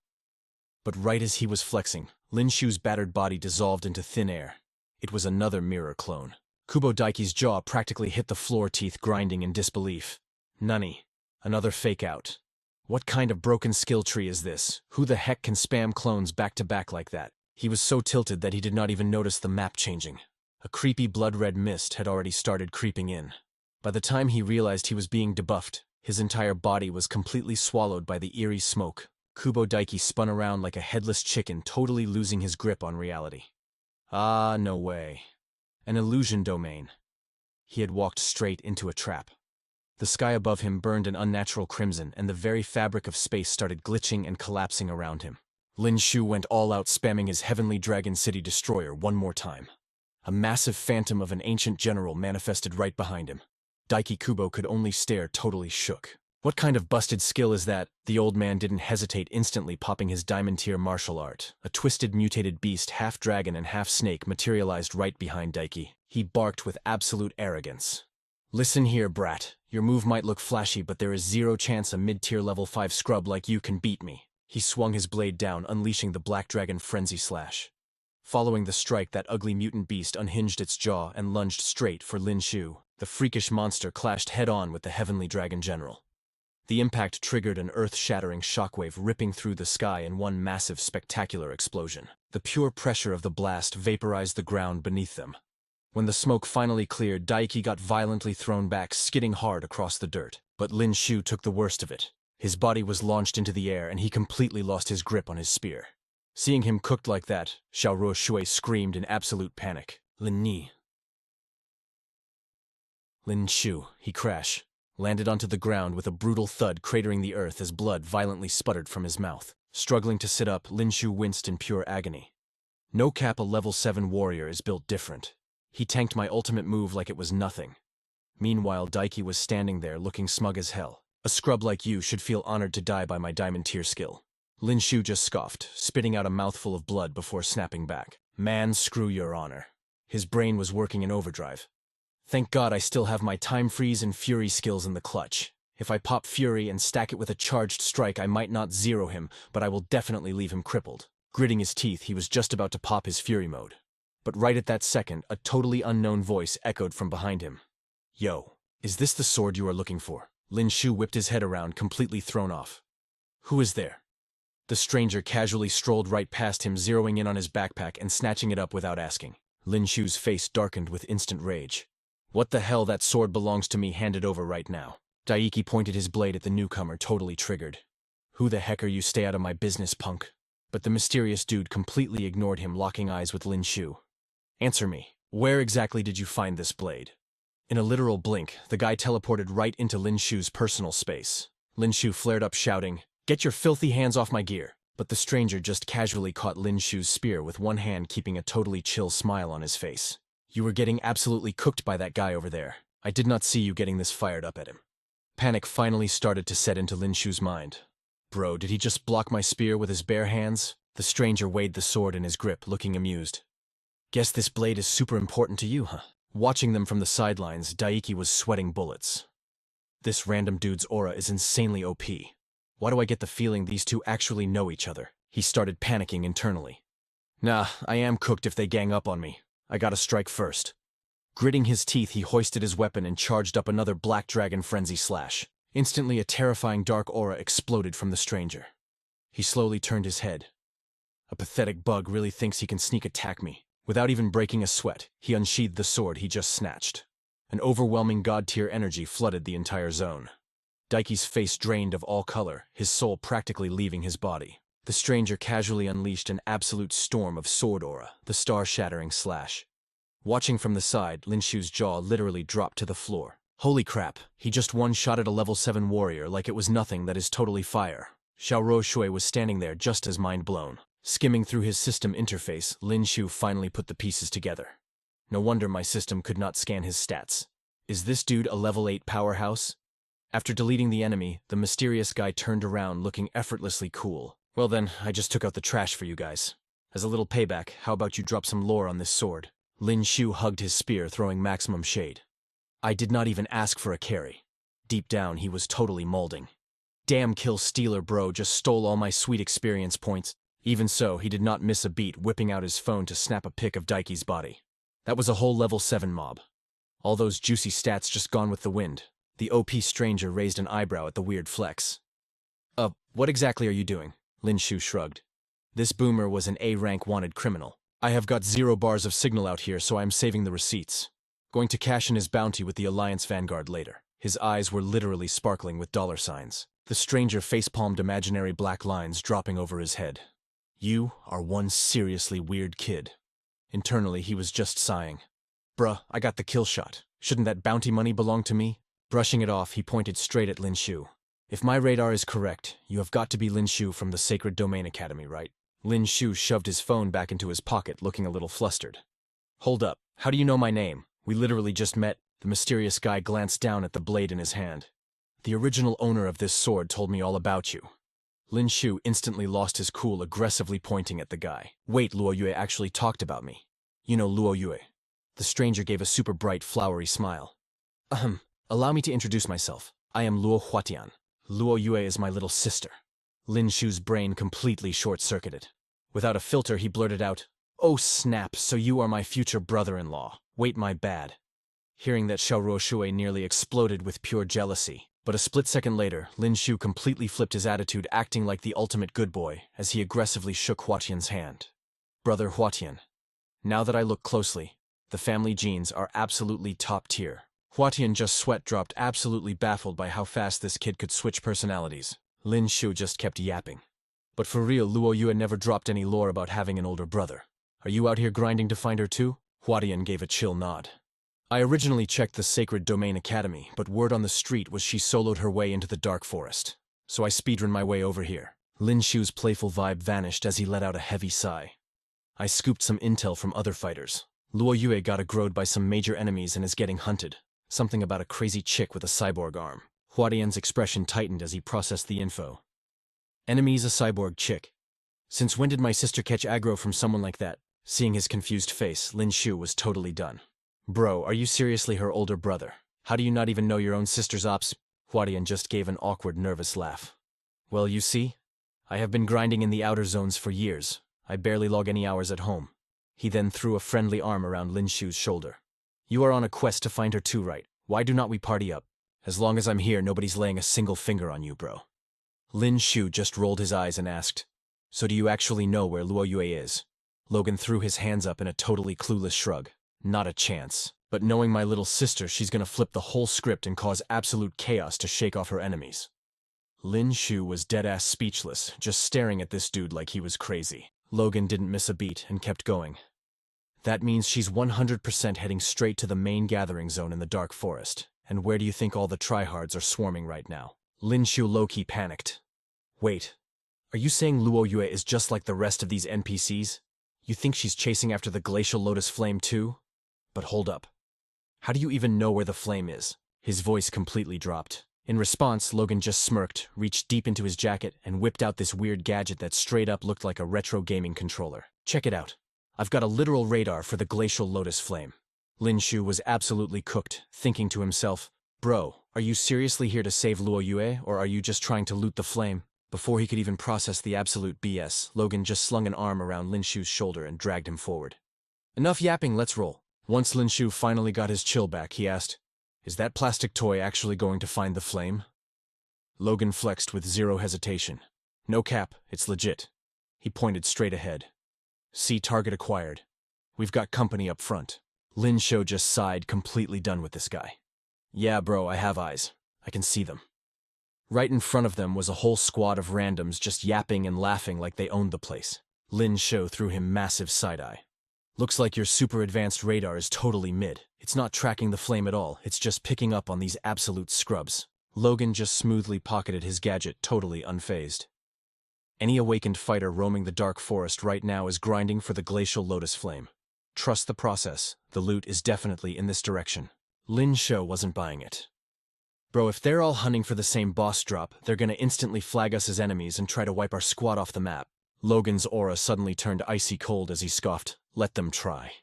But right as he was flexing, Lin Xiu's battered body dissolved into thin air. It was another mirror clone. Kubo Daiki's jaw practically hit the floor, teeth grinding in disbelief. Nani. Another fake out. What kind of broken skill tree is this? Who the heck can spam clones back to back like that? He was so tilted that he did not even notice the map changing. A creepy blood-red mist had already started creeping in. By the time he realized he was being debuffed, his entire body was completely swallowed by the eerie smoke. Kubo Daiki spun around like a headless chicken, totally losing his grip on reality. Ah, no way. An illusion domain. He had walked straight into a trap. The sky above him burned an unnatural crimson, and the very fabric of space started glitching and collapsing around him. Lin Xiu went all out, spamming his Heavenly Dragon City Destroyer one more time. A massive phantom of an ancient general manifested right behind him. Daiki Kubo could only stare, totally shook. What kind of busted skill is that? The old man didn't hesitate, instantly popping his diamond-tier martial art. A twisted mutated beast, half dragon and half snake, materialized right behind Daiki. He barked with absolute arrogance. Listen here, brat. Your move might look flashy, but there is zero chance a mid-tier level 5 scrub like you can beat me. He swung his blade down, unleashing the Black Dragon Frenzy Slash. Following the strike, that ugly mutant beast unhinged its jaw and lunged straight for Lin Xiu. The freakish monster clashed head-on with the Heavenly Dragon General. The impact triggered an earth-shattering shockwave, ripping through the sky in one massive, spectacular explosion. The pure pressure of the blast vaporized the ground beneath them. When the smoke finally cleared, Daiki got violently thrown back, skidding hard across the dirt. But Lin Xiu took the worst of it. His body was launched into the air, and he completely lost his grip on his spear. Seeing him cooked like that, Xiao Ruoshui screamed in absolute panic. Lin Xiu, he crashed. Landed onto the ground with a brutal thud, cratering the earth as blood violently sputtered from his mouth. Struggling to sit up, Lin Xiu winced in pure agony. No cap, a level 7 warrior is built different. He tanked my ultimate move like it was nothing. Meanwhile, Daiki was standing there looking smug as hell. A scrub like you should feel honored to die by my diamond tier skill. Lin Xiu just scoffed, spitting out a mouthful of blood before snapping back. Man, screw your honor. His brain was working in overdrive. Thank God I still have my time freeze and fury skills in the clutch. If I pop fury and stack it with a charged strike, I might not zero him, but I will definitely leave him crippled. Gritting his teeth, he was just about to pop his fury mode. But right at that second, a totally unknown voice echoed from behind him. Yo, is this the sword you are looking for? Lin Xiu whipped his head around, completely thrown off. Who is there? The stranger casually strolled right past him, zeroing in on his backpack and snatching it up without asking. Lin Xiu's face darkened with instant rage. What the hell, that sword belongs to me, hand it over right now. Daiki pointed his blade at the newcomer, totally triggered. Who the heck are you? Stay out of my business, punk. But the mysterious dude completely ignored him, locking eyes with Lin Xiu. Answer me. Where exactly did you find this blade? In a literal blink, the guy teleported right into Lin Xiu's personal space. Lin Xiu flared up shouting, "Get your filthy hands off my gear!" But the stranger just casually caught Lin Xiu's spear with one hand, keeping a totally chill smile on his face. "You were getting absolutely cooked by that guy over there. I did not see you getting this fired up at him." Panic finally started to set into Lin Xiu's mind. "Bro, did he just block my spear with his bare hands?" The stranger weighed the sword in his grip, looking amused. "Guess this blade is super important to you, huh?" Watching them from the sidelines, Daiki was sweating bullets. This random dude's aura is insanely OP. Why do I get the feeling these two actually know each other? He started panicking internally. "Nah, I am cooked if they gang up on me. I gotta strike first." Gritting his teeth, he hoisted his weapon and charged up another Black Dragon Frenzy slash. Instantly, a terrifying dark aura exploded from the stranger. He slowly turned his head. A pathetic bug really thinks he can sneak attack me. Without even breaking a sweat, he unsheathed the sword he just snatched. An overwhelming god-tier energy flooded the entire zone. Daiki's face drained of all color, his soul practically leaving his body. The stranger casually unleashed an absolute storm of sword aura, the star-shattering slash. Watching from the side, Lin Xiu's jaw literally dropped to the floor. Holy crap, he just one-shotted a level 7 warrior like it was nothing that is totally fire. Xiaoro Shui was standing there just as mind-blown. Skimming through his system interface, Lin Xiu finally put the pieces together. No wonder my system could not scan his stats. Is this dude a level 8 powerhouse? After deleting the enemy, the mysterious guy turned around looking effortlessly cool. "Well then, I just took out the trash for you guys. As a little payback, how about you drop some lore on this sword?" Lin Xiu hugged his spear, throwing maximum shade. I did not even ask for a carry. Deep down, he was totally molding. "Damn kill stealer bro, just stole all my sweet experience points." Even so, he did not miss a beat, whipping out his phone to snap a pic of Daiki's body. That was a whole level 7 mob. All those juicy stats just gone with the wind. The OP stranger raised an eyebrow at the weird flex. What exactly are you doing?" Lin Xiu shrugged. "This boomer was an A-rank wanted criminal. I have got 0 bars of signal out here, so I am saving the receipts. Going to cash in his bounty with the Alliance Vanguard later." His eyes were literally sparkling with dollar signs. The stranger facepalmed imaginary black lines dropping over his head. "You are one seriously weird kid." Internally, he was just sighing. "Bruh, I got the kill shot. Shouldn't that bounty money belong to me?" Brushing it off, he pointed straight at Lin Xiu. "If my radar is correct, you have got to be Lin Xiu from the Sacred Domain Academy, right?" Lin Xiu shoved his phone back into his pocket, looking a little flustered. "Hold up, how do you know my name? We literally just met." The mysterious guy glanced down at the blade in his hand. "The original owner of this sword told me all about you." Lin Xiu instantly lost his cool, aggressively pointing at the guy. "Wait, Luo Yue actually talked about me. You know Luo Yue." The stranger gave a super bright, flowery smile. Allow me to introduce myself. I am Luo Huatian. Luo Yue is my little sister." Lin Xiu's brain completely short-circuited. Without a filter, he blurted out, "Oh snap, so you are my future brother-in-law. Wait, my bad." Hearing that, Xiaoro Shui nearly exploded with pure jealousy. But a split second later, Lin Xiu completely flipped his attitude, acting like the ultimate good boy, as he aggressively shook Huatian's hand. "Brother Huatian, now that I look closely, the family genes are absolutely top tier." Huatian just sweat dropped, absolutely baffled by how fast this kid could switch personalities. Lin Xiu just kept yapping. "But for real, Luo Yue never dropped any lore about having an older brother. Are you out here grinding to find her too?" Huatian gave a chill nod. "I originally checked the Sacred Domain Academy, but word on the street was she soloed her way into the Dark Forest. So I speedrun my way over here." Lin Xiu's playful vibe vanished as he let out a heavy sigh. "I scooped some intel from other fighters. Luo Yue got aggroed by some major enemies and is getting hunted. Something about a crazy chick with a cyborg arm." Huatian's expression tightened as he processed the info. "Enemies a cyborg chick. Since when did my sister catch aggro from someone like that?" Seeing his confused face, Lin Xiu was totally done. "Bro, are you seriously her older brother? How do you not even know your own sister's ops?" Huatian just gave an awkward, nervous laugh. "Well, you see, I have been grinding in the outer zones for years. I barely log any hours at home." He then threw a friendly arm around Lin Xiu's shoulder. "You are on a quest to find her too, right? Why do not we party up? As long as I'm here, nobody's laying a single finger on you, bro." Lin Xiu just rolled his eyes and asked, "So do you actually know where Luo Yue is?" Logan threw his hands up in a totally clueless shrug. "Not a chance. But knowing my little sister, she's gonna flip the whole script and cause absolute chaos to shake off her enemies." Lin Xiu was dead-ass speechless, just staring at this dude like he was crazy. Logan didn't miss a beat and kept going. That means she's 100% heading straight to the main gathering zone in the dark forest. And where do you think all the tryhards are swarming right now? Lin Xiu low-key panicked. Wait, are you saying Luo Yue is just like the rest of these NPCs? You think she's chasing after the glacial lotus flame too? But hold up. How do you even know where the flame is? His voice completely dropped. In response, Logan just smirked, reached deep into his jacket, and whipped out this weird gadget that straight up looked like a retro gaming controller. Check it out. I've got a literal radar for the glacial lotus flame. Lin Xiu was absolutely cooked, thinking to himself, Bro, are you seriously here to save Luo Yue, or are you just trying to loot the flame? Before he could even process the absolute BS, Logan just slung an arm around Lin Xiu's shoulder and dragged him forward. Enough yapping, let's roll. Once Lin Xiu finally got his chill back, he asked, Is that plastic toy actually going to find the flame? Logan flexed with zero hesitation. No cap, it's legit. He pointed straight ahead. See, target acquired. We've got company up front. Lin Xiu just sighed, completely done with this guy. Yeah, bro, I have eyes. I can see them. Right in front of them was a whole squad of randoms just yapping and laughing like they owned the place. Lin Xiu threw him massive side-eye. Looks like your super advanced radar is totally mid. It's not tracking the flame at all, it's just picking up on these absolute scrubs. Logan just smoothly pocketed his gadget, totally unfazed. Any awakened fighter roaming the dark forest right now is grinding for the glacial lotus flame. Trust the process, the loot is definitely in this direction. Lin Xiu wasn't buying it. Bro, if they're all hunting for the same boss drop, they're gonna instantly flag us as enemies and try to wipe our squad off the map. Logan's aura suddenly turned icy cold as he scoffed, Let them try.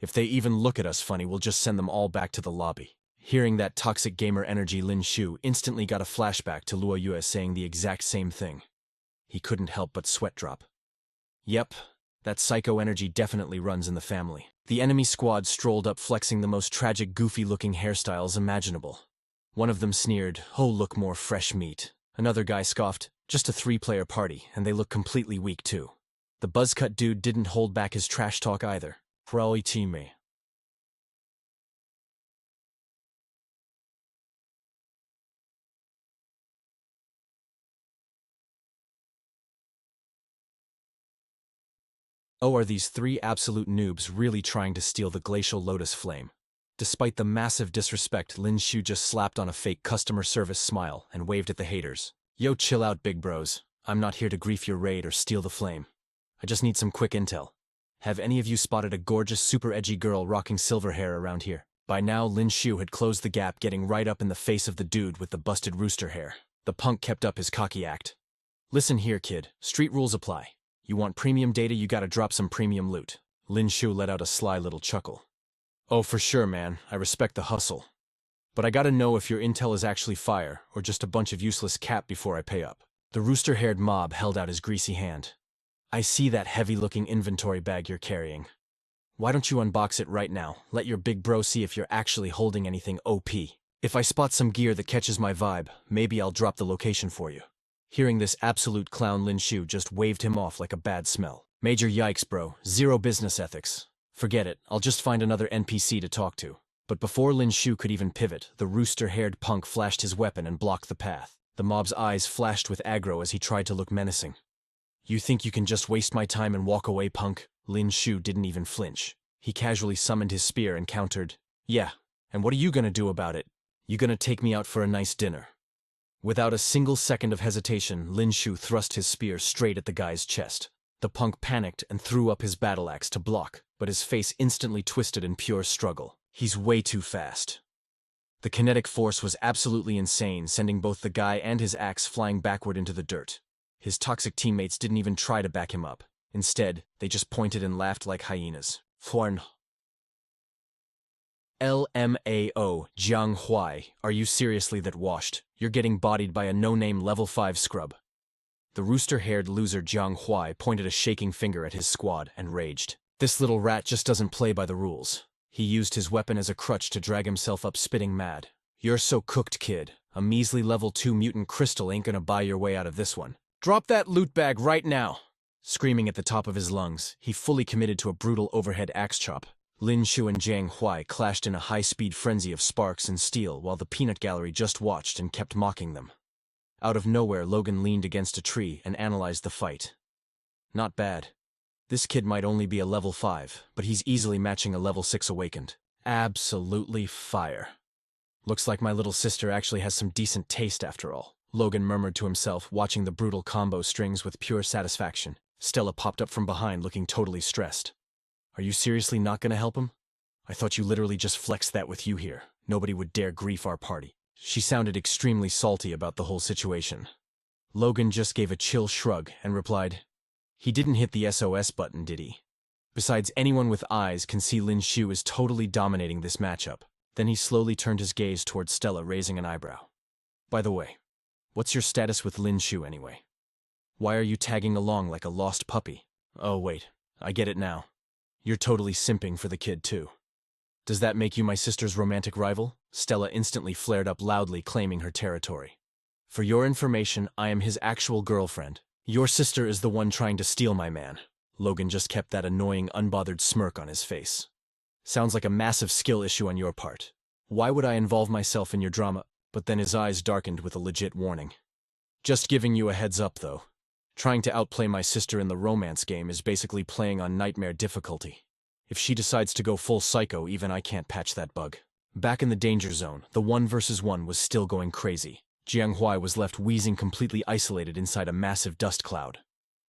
If they even look at us funny, we'll just send them all back to the lobby. Hearing that toxic gamer energy, Lin Xiu instantly got a flashback to Luo Yue saying the exact same thing. He couldn't help but sweat drop. Yep, that psycho energy definitely runs in the family. The enemy squad strolled up flexing the most tragic, goofy-looking hairstyles imaginable. One of them sneered, Oh, look, more fresh meat. Another guy scoffed, Just a 3-player party, and they look completely weak too. The buzzcut dude didn't hold back his trash talk either. Probably teammate. Oh, are these 3 absolute noobs really trying to steal the glacial lotus flame? Despite the massive disrespect, Lin Xiu just slapped on a fake customer service smile and waved at the haters. Yo, chill out, big bros. I'm not here to grief your raid or steal the flame. I just need some quick intel. Have any of you spotted a gorgeous, super edgy girl rocking silver hair around here? By now, Lin Xiu had closed the gap, getting right up in the face of the dude with the busted rooster hair. The punk kept up his cocky act. Listen here, kid. Street rules apply. You want premium data, you gotta drop some premium loot. Lin Xiu let out a sly little chuckle. Oh, for sure, man. I respect the hustle. But I gotta know if your intel is actually fire, or just a bunch of useless cap before I pay up. The rooster-haired mob held out his greasy hand. I see that heavy-looking inventory bag you're carrying. Why don't you unbox it right now? Let your big bro see if you're actually holding anything OP. If I spot some gear that catches my vibe, maybe I'll drop the location for you. Hearing this absolute clown, Lin Xiu just waved him off like a bad smell. Major yikes, bro. Zero business ethics. Forget it, I'll just find another NPC to talk to. But before Lin Xiu could even pivot, the rooster-haired punk flashed his weapon and blocked the path. The mob's eyes flashed with aggro as he tried to look menacing. You think you can just waste my time and walk away, punk? Lin Xiu didn't even flinch. He casually summoned his spear and countered, Yeah, and what are you gonna do about it? You gonna take me out for a nice dinner? Without a single second of hesitation, Lin Xiu thrust his spear straight at the guy's chest. The punk panicked and threw up his battle axe to block, but his face instantly twisted in pure struggle. He's way too fast. The kinetic force was absolutely insane, sending both the guy and his axe flying backward into the dirt. His toxic teammates didn't even try to back him up. Instead, they just pointed and laughed like hyenas. Fwarn. LMAO, Jiang Huai, are you seriously that washed? You're getting bodied by a no-name level 5 scrub. The rooster-haired loser Jiang Huai pointed a shaking finger at his squad and raged. This little rat just doesn't play by the rules. He used his weapon as a crutch to drag himself up spitting mad. You're so cooked, kid. A measly level 2 mutant crystal ain't gonna buy your way out of this one. Drop that loot bag right now! Screaming at the top of his lungs, he fully committed to a brutal overhead axe chop. Lin Xiu and Jiang Huai clashed in a high-speed frenzy of sparks and steel while the peanut gallery just watched and kept mocking them. Out of nowhere, Logan leaned against a tree and analyzed the fight. Not bad. This kid might only be a level 5, but he's easily matching a level 6 awakened. Absolutely fire. Looks like my little sister actually has some decent taste after all, Logan murmured to himself, watching the brutal combo strings with pure satisfaction. Stella popped up from behind looking totally stressed. Are you seriously not gonna help him? I thought you literally just flexed that with you here. Nobody would dare grief our party. She sounded extremely salty about the whole situation. Logan just gave a chill shrug and replied, he didn't hit the SOS button, did he? Besides, anyone with eyes can see Lin Xiu is totally dominating this matchup. Then he slowly turned his gaze towards Stella, raising an eyebrow. By the way, what's your status with Lin Xiu anyway? Why are you tagging along like a lost puppy? Oh wait, I get it now. You're totally simping for the kid too. Does that make you my sister's romantic rival? Stella instantly flared up loudly, claiming her territory. For your information, I am his actual girlfriend. Your sister is the one trying to steal my man. Logan just kept that annoying, unbothered smirk on his face. Sounds like a massive skill issue on your part. Why would I involve myself in your drama? But then his eyes darkened with a legit warning. Just giving you a heads up, though. Trying to outplay my sister in the romance game is basically playing on nightmare difficulty. If she decides to go full psycho, even I can't patch that bug. Back in the danger zone, the 1v1 was still going crazy. Jiang Huai was left wheezing, completely isolated inside a massive dust cloud.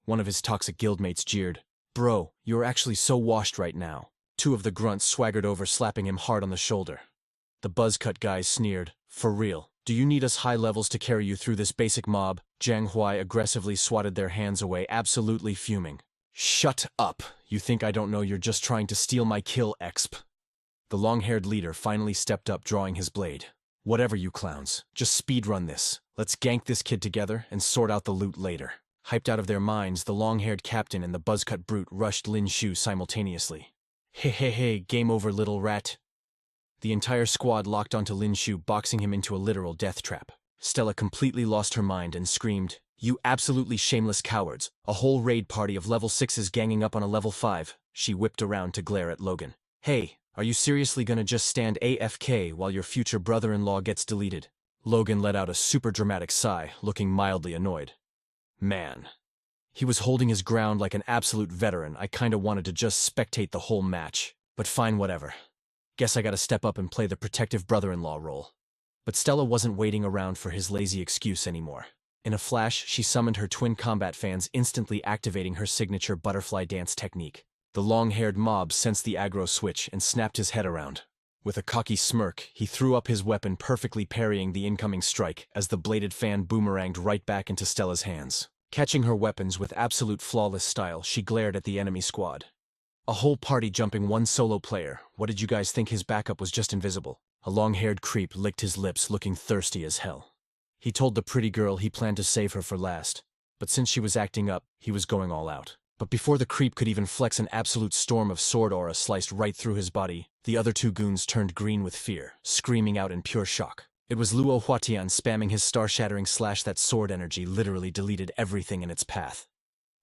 One of his toxic guildmates jeered, "Bro, you're actually so washed right now." Two of the grunts swaggered over, slapping him hard on the shoulder. The buzzcut guys sneered, "For real, do you need us high levels to carry you through this basic mob?" Jiang Huai aggressively swatted their hands away, absolutely fuming. "Shut up! You think I don't know you're just trying to steal my kill, EXP." The long-haired leader finally stepped up, drawing his blade. "Whatever, you clowns. Just speedrun this. Let's gank this kid together and sort out the loot later." Hyped out of their minds, the long-haired captain and the buzzcut brute rushed Lin Xiu simultaneously. Hey, game over, little rat." The entire squad locked onto Lin Xiu, boxing him into a literal death trap. Stella completely lost her mind and screamed, "You absolutely shameless cowards. A whole raid party of level 6s ganging up on a level 5. She whipped around to glare at Logan. "Hey, are you seriously gonna just stand AFK while your future brother-in-law gets deleted?" Logan let out a super dramatic sigh, looking mildly annoyed. Man. He was holding his ground like an absolute veteran. I kinda wanted to just spectate the whole match. But fine, whatever. Guess I gotta step up and play the protective brother-in-law role. But Stella wasn't waiting around for his lazy excuse anymore. In a flash, she summoned her twin combat fans, instantly activating her signature butterfly dance technique. The long-haired mob sensed the aggro switch and snapped his head around. With a cocky smirk, he threw up his weapon, perfectly parrying the incoming strike as the bladed fan boomeranged right back into Stella's hands. Catching her weapons with absolute flawless style, she glared at the enemy squad. A whole party jumping one solo player. What did you guys think? His backup was just invisible? A long-haired creep licked his lips, looking thirsty as hell. He told the pretty girl he planned to save her for last, but since she was acting up, he was going all out. But before the creep could even flex, an absolute storm of sword aura sliced right through his body. The other two goons turned green with fear, screaming out in pure shock. It was Luo Huatian spamming his star-shattering slash. That sword energy literally deleted everything in its path.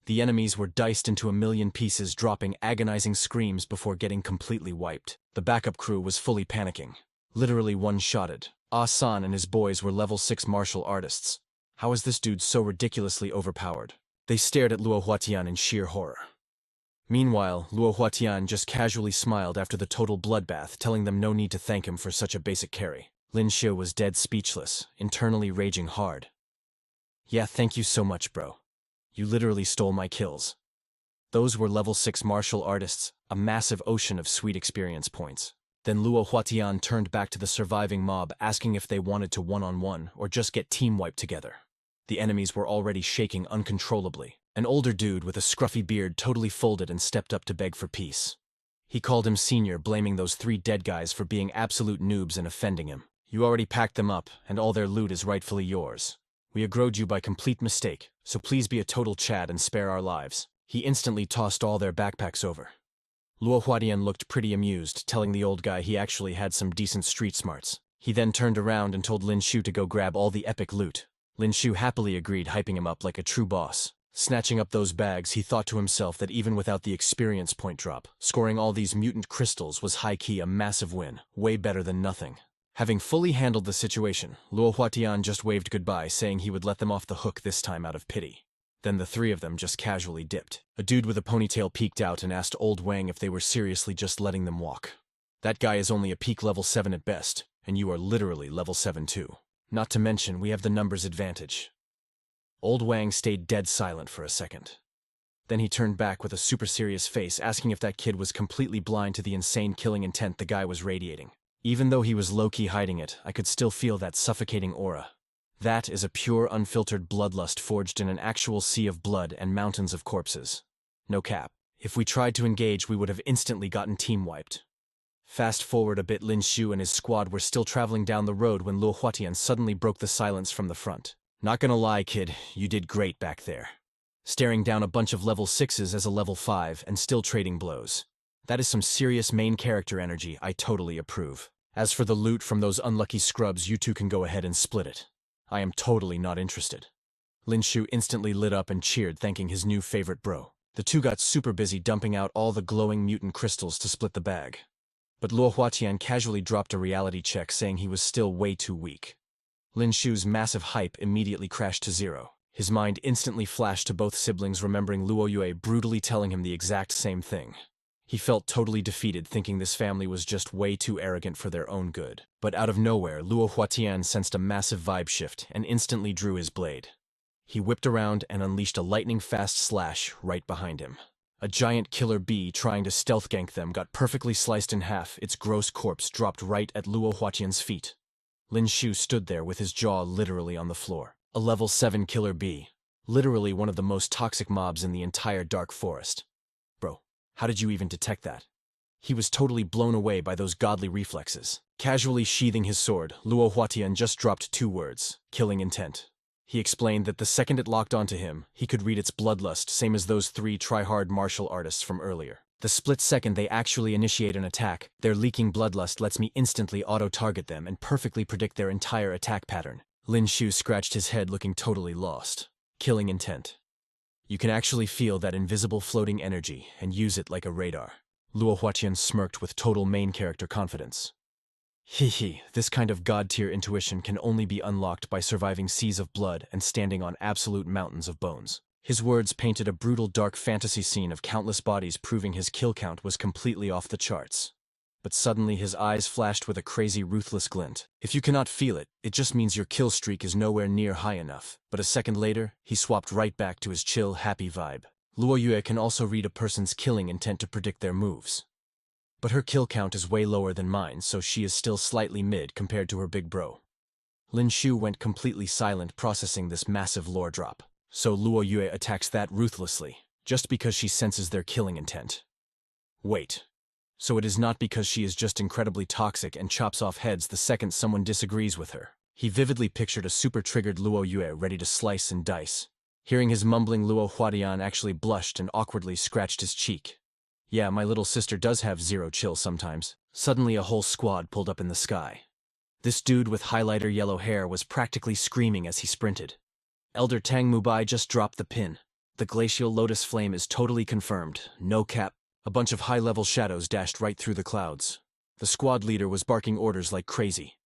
The enemies were diced into a million pieces, dropping agonizing screams before getting completely wiped. The backup crew was fully panicking. Literally one-shotted. Ah-san and his boys were level 6 martial artists. How is this dude so ridiculously overpowered? They stared at Luo Huatian in sheer horror. Meanwhile, Luo Huatian just casually smiled after the total bloodbath, telling them no need to thank him for such a basic carry. Lin Xiu was dead speechless, internally raging hard. "Yeah, thank you so much, bro. You literally stole my kills." Those were level 6 martial artists, a massive ocean of sweet experience points. Then Luo Huatian turned back to the surviving mob, asking if they wanted to one-on-one or just get team-wiped together. The enemies were already shaking uncontrollably. An older dude with a scruffy beard totally folded and stepped up to beg for peace. He called him senior, blaming those 3 dead guys for being absolute noobs and offending him. "You already packed them up, and all their loot is rightfully yours. We aggroed you by complete mistake, so please be a total Chad and spare our lives." He instantly tossed all their backpacks over. Luo Huadian looked pretty amused, telling the old guy he actually had some decent street smarts. He then turned around and told Lin Xiu to go grab all the epic loot. Lin Xiu happily agreed, hyping him up like a true boss. Snatching up those bags, he thought to himself that even without the experience point drop, scoring all these mutant crystals was high-key a massive win, way better than nothing. Having fully handled the situation, Luo Huatian just waved goodbye, saying he would let them off the hook this time out of pity. Then the three of them just casually dipped. A dude with a ponytail peeked out and asked Old Wang if they were seriously just letting them walk. That guy is only a peak level 7 at best, and you are literally level 7 too. Not to mention, we have the numbers advantage. Old Wang stayed dead silent for a second. Then he turned back with a super serious face, asking if that kid was completely blind to the insane killing intent the guy was radiating. Even though he was low-key hiding it, I could still feel that suffocating aura. That is a pure, unfiltered bloodlust forged in an actual sea of blood and mountains of corpses. No cap. If we tried to engage, we would have instantly gotten team-wiped. Fast forward a bit, Lin Xiu and his squad were still traveling down the road when Luo Huatian suddenly broke the silence from the front. Not gonna lie, kid, you did great back there. Staring down a bunch of level 6s as a level 5 and still trading blows. That is some serious main character energy. I totally approve. As for the loot from those unlucky scrubs, you two can go ahead and split it. I am totally not interested. Lin Xiu instantly lit up and cheered, thanking his new favorite bro. The two got super busy dumping out all the glowing mutant crystals to split the bag. But Luo Huatian casually dropped a reality check, saying he was still way too weak. Lin Xiu's massive hype immediately crashed to zero. His mind instantly flashed to both siblings, remembering Luo Yue brutally telling him the exact same thing. He felt totally defeated, thinking this family was just way too arrogant for their own good. But out of nowhere, Luo Huatian sensed a massive vibe shift and instantly drew his blade. He whipped around and unleashed a lightning-fast slash right behind him. A giant killer bee trying to stealth gank them got perfectly sliced in half. Its gross corpse dropped right at Luo Huatian's feet. Lin Xiu stood there with his jaw literally on the floor. A level 7 killer bee. Literally one of the most toxic mobs in the entire dark forest. Bro, how did you even detect that? He was totally blown away by those godly reflexes. Casually sheathing his sword, Luo Huatian just dropped 2 words: killing intent. He explained that the second it locked onto him, he could read its bloodlust, same as those 3 try-hard martial artists from earlier. The split second they actually initiate an attack, their leaking bloodlust lets me instantly auto-target them and perfectly predict their entire attack pattern. Lin Xiu scratched his head, looking totally lost. Killing intent. You can actually feel that invisible floating energy and use it like a radar. Luo Huatian smirked with total main character confidence. Hehe, this kind of god-tier intuition can only be unlocked by surviving seas of blood and standing on absolute mountains of bones. His words painted a brutal dark fantasy scene of countless bodies, proving his kill count was completely off the charts. But suddenly his eyes flashed with a crazy, ruthless glint. If you cannot feel it, it just means your kill streak is nowhere near high enough. But a second later, he swapped right back to his chill, happy vibe. Luo Yue can also read a person's killing intent to predict their moves. But her kill count is way lower than mine, so she is still slightly mid compared to her big bro. Lin Xiu went completely silent, processing this massive lore drop. So Luo Yue attacks that ruthlessly, just because she senses their killing intent. Wait. So it is not because she is just incredibly toxic and chops off heads the second someone disagrees with her. He vividly pictured a super-triggered Luo Yue ready to slice and dice. Hearing his mumbling, Luo Huatian actually blushed and awkwardly scratched his cheek. Yeah, my little sister does have zero chill sometimes. Suddenly a whole squad pulled up in the sky. This dude with highlighter yellow hair was practically screaming as he sprinted. Elder Tang Mubai just dropped the pin. The glacial lotus flame is totally confirmed. No cap. A bunch of high-level shadows dashed right through the clouds. The squad leader was barking orders like crazy.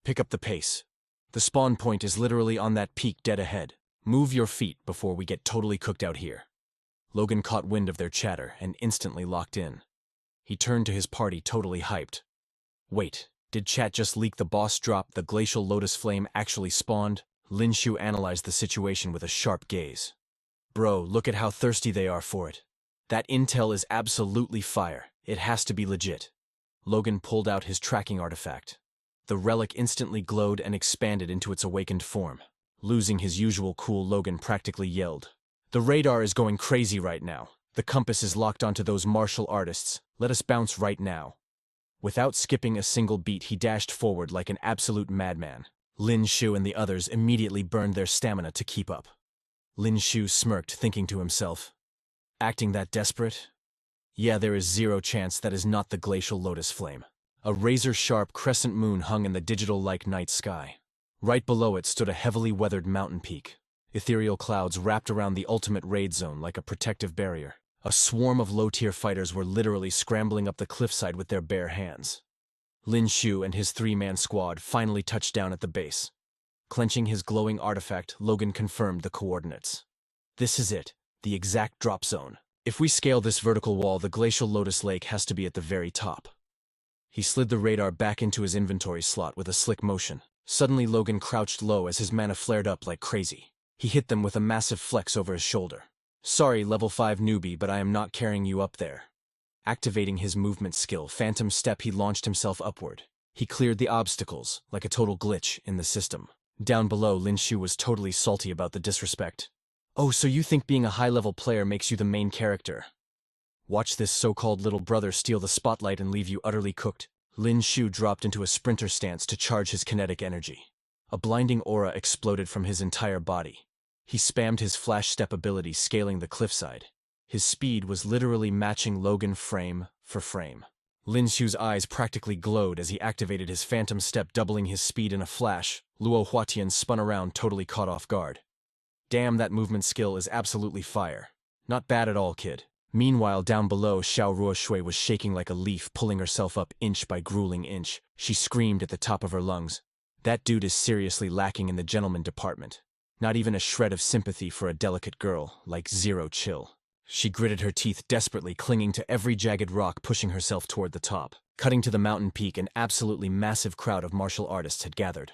Pick up the pace. The spawn point is literally on that peak dead ahead. Move your feet before we get totally cooked out here. Logan caught wind of their chatter and instantly locked in. He turned to his party totally hyped. Wait, did chat just leak the boss drop? The glacial lotus flame actually spawned? Lin Xiu analyzed the situation with a sharp gaze. Bro, look at how thirsty they are for it. That intel is absolutely fire. It has to be legit. Logan pulled out his tracking artifact. The relic instantly glowed and expanded into its awakened form. Losing his usual cool, Logan practically yelled. The radar is going crazy right now. The compass is locked onto those martial artists. Let us bounce right now. Without skipping a single beat, he dashed forward like an absolute madman. Lin Xiu and the others immediately burned their stamina to keep up. Lin Xiu smirked, thinking to himself, acting that desperate? Yeah, there is zero chance that is not the glacial lotus flame. A razor-sharp crescent moon hung in the digital-like night sky. Right below it stood a heavily weathered mountain peak. Ethereal clouds wrapped around the ultimate raid zone like a protective barrier. A swarm of low-tier fighters were literally scrambling up the cliffside with their bare hands. Lin Xiu and his 3-man squad finally touched down at the base. Clenching his glowing artifact, Logan confirmed the coordinates. This is it, the exact drop zone. If we scale this vertical wall, the glacial lotus lake has to be at the very top. He slid the radar back into his inventory slot with a slick motion. Suddenly Logan crouched low as his mana flared up like crazy. He hit them with a massive flex over his shoulder. Sorry, level 5 newbie, but I am not carrying you up there. Activating his movement skill, Phantom Step, he launched himself upward. He cleared the obstacles, like a total glitch in the system. Down below, Lin Xiu was totally salty about the disrespect. Oh, so you think being a high-level player makes you the main character? Watch this so-called little brother steal the spotlight and leave you utterly cooked. Lin Xiu dropped into a sprinter stance to charge his kinetic energy. A blinding aura exploded from his entire body. He spammed his flash step ability, scaling the cliffside. His speed was literally matching Logan frame for frame. Lin Xiu's eyes practically glowed as he activated his phantom step, doubling his speed in a flash. Luo Huatian spun around, totally caught off guard. Damn, that movement skill is absolutely fire. Not bad at all, kid. Meanwhile, down below, Xiao Ruoshui was shaking like a leaf, pulling herself up inch by grueling inch. She screamed at the top of her lungs. That dude is seriously lacking in the gentleman department. Not even a shred of sympathy for a delicate girl, like zero chill. She gritted her teeth desperately, clinging to every jagged rock, pushing herself toward the top. Cutting to the mountain peak, an absolutely massive crowd of martial artists had gathered.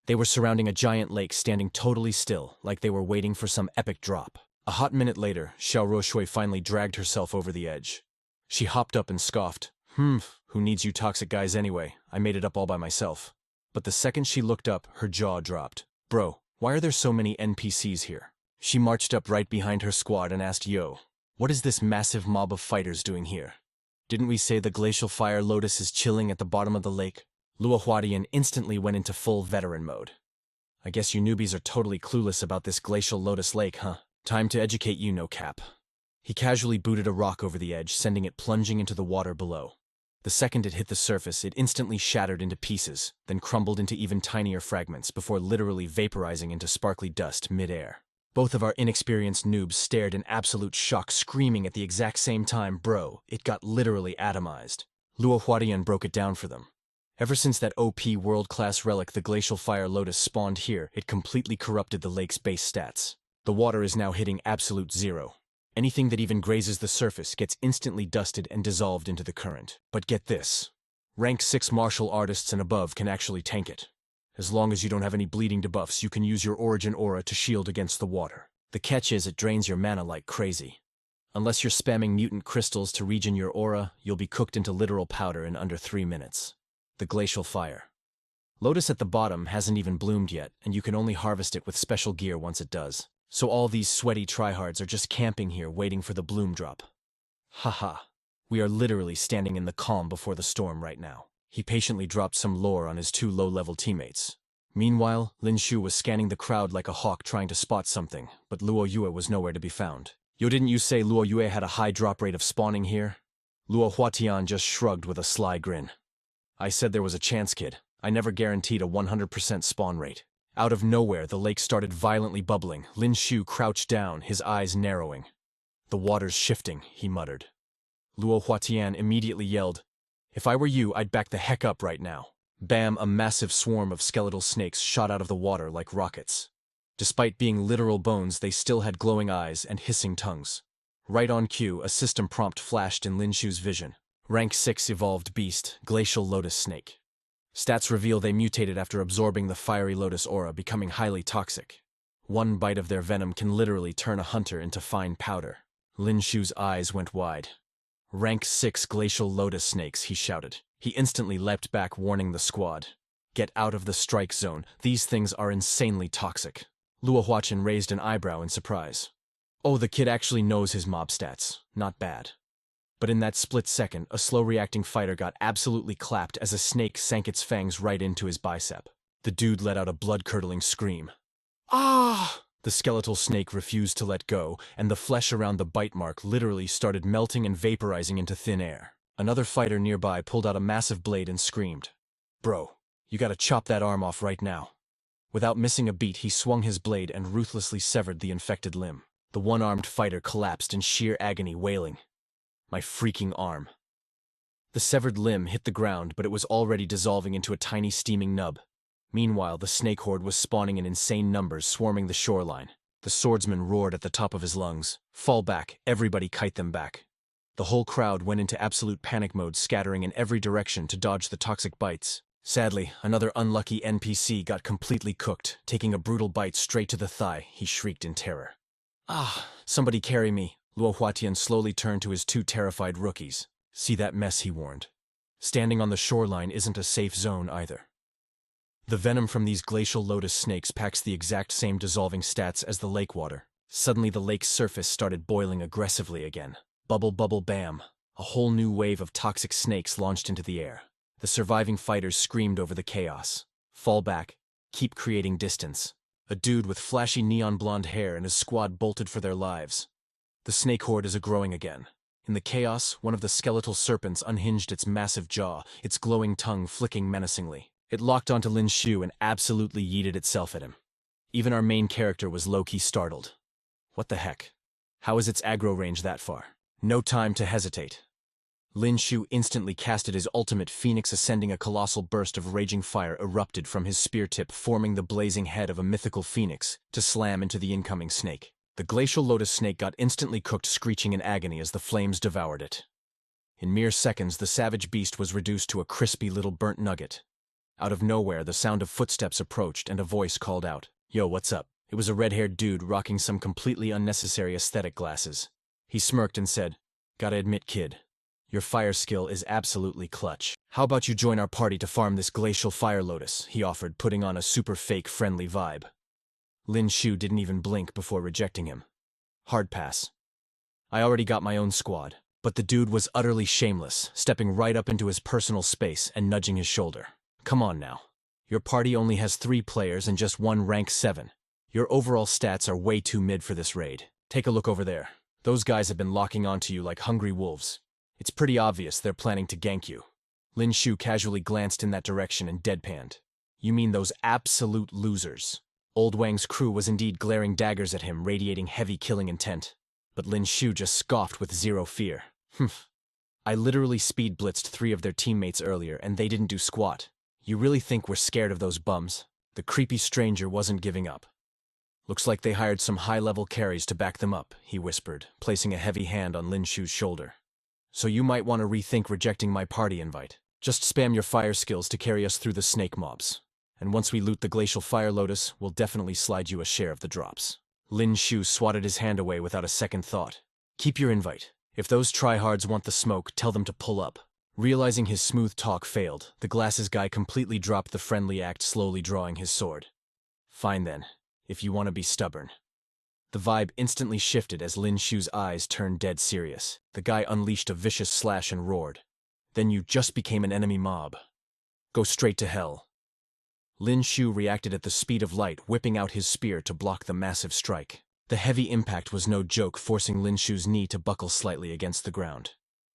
They were surrounding a giant lake, standing totally still, like they were waiting for some epic drop. A hot minute later, Xiao Ruoshui finally dragged herself over the edge. She hopped up and scoffed. Who needs you toxic guys anyway? I made it up all by myself. But the second she looked up, her jaw dropped. Bro, why are there so many NPCs here? She marched up right behind her squad and asked, Yo, what is this massive mob of fighters doing here? Didn't we say the glacial fire lotus is chilling at the bottom of the lake? Luo Huadian instantly went into full veteran mode. I guess you newbies are totally clueless about this glacial lotus lake, huh? Time to educate you, no cap. He casually booted a rock over the edge, sending it plunging into the water below. The second it hit the surface, it instantly shattered into pieces, then crumbled into even tinier fragments before literally vaporizing into sparkly dust mid-air. Both of our inexperienced noobs stared in absolute shock, screaming at the exact same time, Bro, it got literally atomized. Luo Huadian broke it down for them. Ever since that OP world-class relic, the glacial fire lotus, spawned here, it completely corrupted the lake's base stats. The water is now hitting absolute zero. Anything that even grazes the surface gets instantly dusted and dissolved into the current. But get this. Rank 6 martial artists and above can actually tank it. As long as you don't have any bleeding debuffs, you can use your origin aura to shield against the water. The catch is it drains your mana like crazy. Unless you're spamming mutant crystals to regen your aura, you'll be cooked into literal powder in under 3 minutes. The glacial fire. Lotus at the bottom hasn't even bloomed yet, and you can only harvest it with special gear once it does. So all these sweaty tryhards are just camping here waiting for the bloom drop. Haha. We are literally standing in the calm before the storm right now. He patiently dropped some lore on his 2 low-level teammates. Meanwhile, Lin Xiu was scanning the crowd like a hawk trying to spot something, but Luo Yue was nowhere to be found. Yo, didn't you say Luo Yue had a high drop rate of spawning here? Luo Huatian just shrugged with a sly grin. I said there was a chance, kid. I never guaranteed a 100% spawn rate. Out of nowhere, the lake started violently bubbling. Lin Xiu crouched down, his eyes narrowing. The water's shifting, he muttered. Luo Huatian immediately yelled, If I were you, I'd back the heck up right now. Bam, a massive swarm of skeletal snakes shot out of the water like rockets. Despite being literal bones, they still had glowing eyes and hissing tongues. Right on cue, a system prompt flashed in Lin Xiu's vision. Rank 6 evolved beast, glacial lotus snake. Stats reveal they mutated after absorbing the fiery lotus aura, becoming highly toxic. One bite of their venom can literally turn a hunter into fine powder. Lin Xiu's eyes went wide. Rank 6 glacial lotus snakes, he shouted. He instantly leapt back, warning the squad. Get out of the strike zone. These things are insanely toxic. Luo Huachin raised an eyebrow in surprise. Oh, the kid actually knows his mob stats. Not bad. But in that split second, a slow-reacting fighter got absolutely clapped as a snake sank its fangs right into his bicep. The dude let out a blood-curdling scream. Ah! The skeletal snake refused to let go, and the flesh around the bite mark literally started melting and vaporizing into thin air. Another fighter nearby pulled out a massive blade and screamed, Bro, you gotta chop that arm off right now. Without missing a beat, he swung his blade and ruthlessly severed the infected limb. The one-armed fighter collapsed in sheer agony, wailing, My freaking arm. The severed limb hit the ground, but it was already dissolving into a tiny steaming nub. Meanwhile, the snake horde was spawning in insane numbers, swarming the shoreline. The swordsman roared at the top of his lungs. Fall back, everybody kite them back. The whole crowd went into absolute panic mode, scattering in every direction to dodge the toxic bites. Sadly, another unlucky NPC got completely cooked, taking a brutal bite straight to the thigh. He shrieked in terror. Ah, somebody carry me. Luo Huatian slowly turned to his two terrified rookies. See that mess, he warned. Standing on the shoreline isn't a safe zone either. The venom from these glacial lotus snakes packs the exact same dissolving stats as the lake water. Suddenly the lake's surface started boiling aggressively again. Bubble, bubble, bam. A whole new wave of toxic snakes launched into the air. The surviving fighters screamed over the chaos. Fall back. Keep creating distance. A dude with flashy neon blonde hair and his squad bolted for their lives. The snake horde is growing again. In the chaos, one of the skeletal serpents unhinged its massive jaw, its glowing tongue flicking menacingly. It locked onto Lin Xiu and absolutely yeeted itself at him. Even our main character was low-key startled. What the heck? How is its aggro range that far? No time to hesitate. Lin Xiu instantly casted his ultimate phoenix, ascending. A colossal burst of raging fire erupted from his spear tip, forming the blazing head of a mythical phoenix to slam into the incoming snake. The glacial lotus snake got instantly cooked, screeching in agony as the flames devoured it. In mere seconds, the savage beast was reduced to a crispy little burnt nugget. Out of nowhere, the sound of footsteps approached and a voice called out, "Yo, what's up?" It was a red-haired dude rocking some completely unnecessary aesthetic glasses. He smirked and said, "Gotta admit, kid, your fire skill is absolutely clutch. How about you join our party to farm this glacial fire lotus?" he offered, putting on a super fake friendly vibe. Lin Xiu didn't even blink before rejecting him. Hard pass. I already got my own squad. But the dude was utterly shameless, stepping right up into his personal space and nudging his shoulder. "Come on now. Your party only has 3 players and just 1 rank 7. Your overall stats are way too mid for this raid. Take a look over there. Those guys have been locking onto you like hungry wolves. It's pretty obvious they're planning to gank you." Lin Xiu casually glanced in that direction and deadpanned. "You mean those absolute losers?" Old Wang's crew was indeed glaring daggers at him, radiating heavy killing intent. But Lin Xiu just scoffed with zero fear. "Humph. I literally speed blitzed 3 of their teammates earlier and they didn't do squat. You really think we're scared of those bums?" The creepy stranger wasn't giving up. "Looks like they hired some high-level carries to back them up," he whispered, placing a heavy hand on Lin Xiu's shoulder. "So you might want to rethink rejecting my party invite. Just spam your fire skills to carry us through the snake mobs. And once we loot the glacial fire lotus, we'll definitely slide you a share of the drops." Lin Xiu swatted his hand away without a second thought. "Keep your invite. If those tryhards want the smoke, tell them to pull up." Realizing his smooth talk failed, the glasses guy completely dropped the friendly act, slowly drawing his sword. "Fine then, if you want to be stubborn." The vibe instantly shifted as Lin Xiu's eyes turned dead serious. The guy unleashed a vicious slash and roared. "Then you just became an enemy mob. Go straight to hell." Lin Xiu reacted at the speed of light, whipping out his spear to block the massive strike. The heavy impact was no joke, forcing Lin Xiu's knee to buckle slightly against the ground.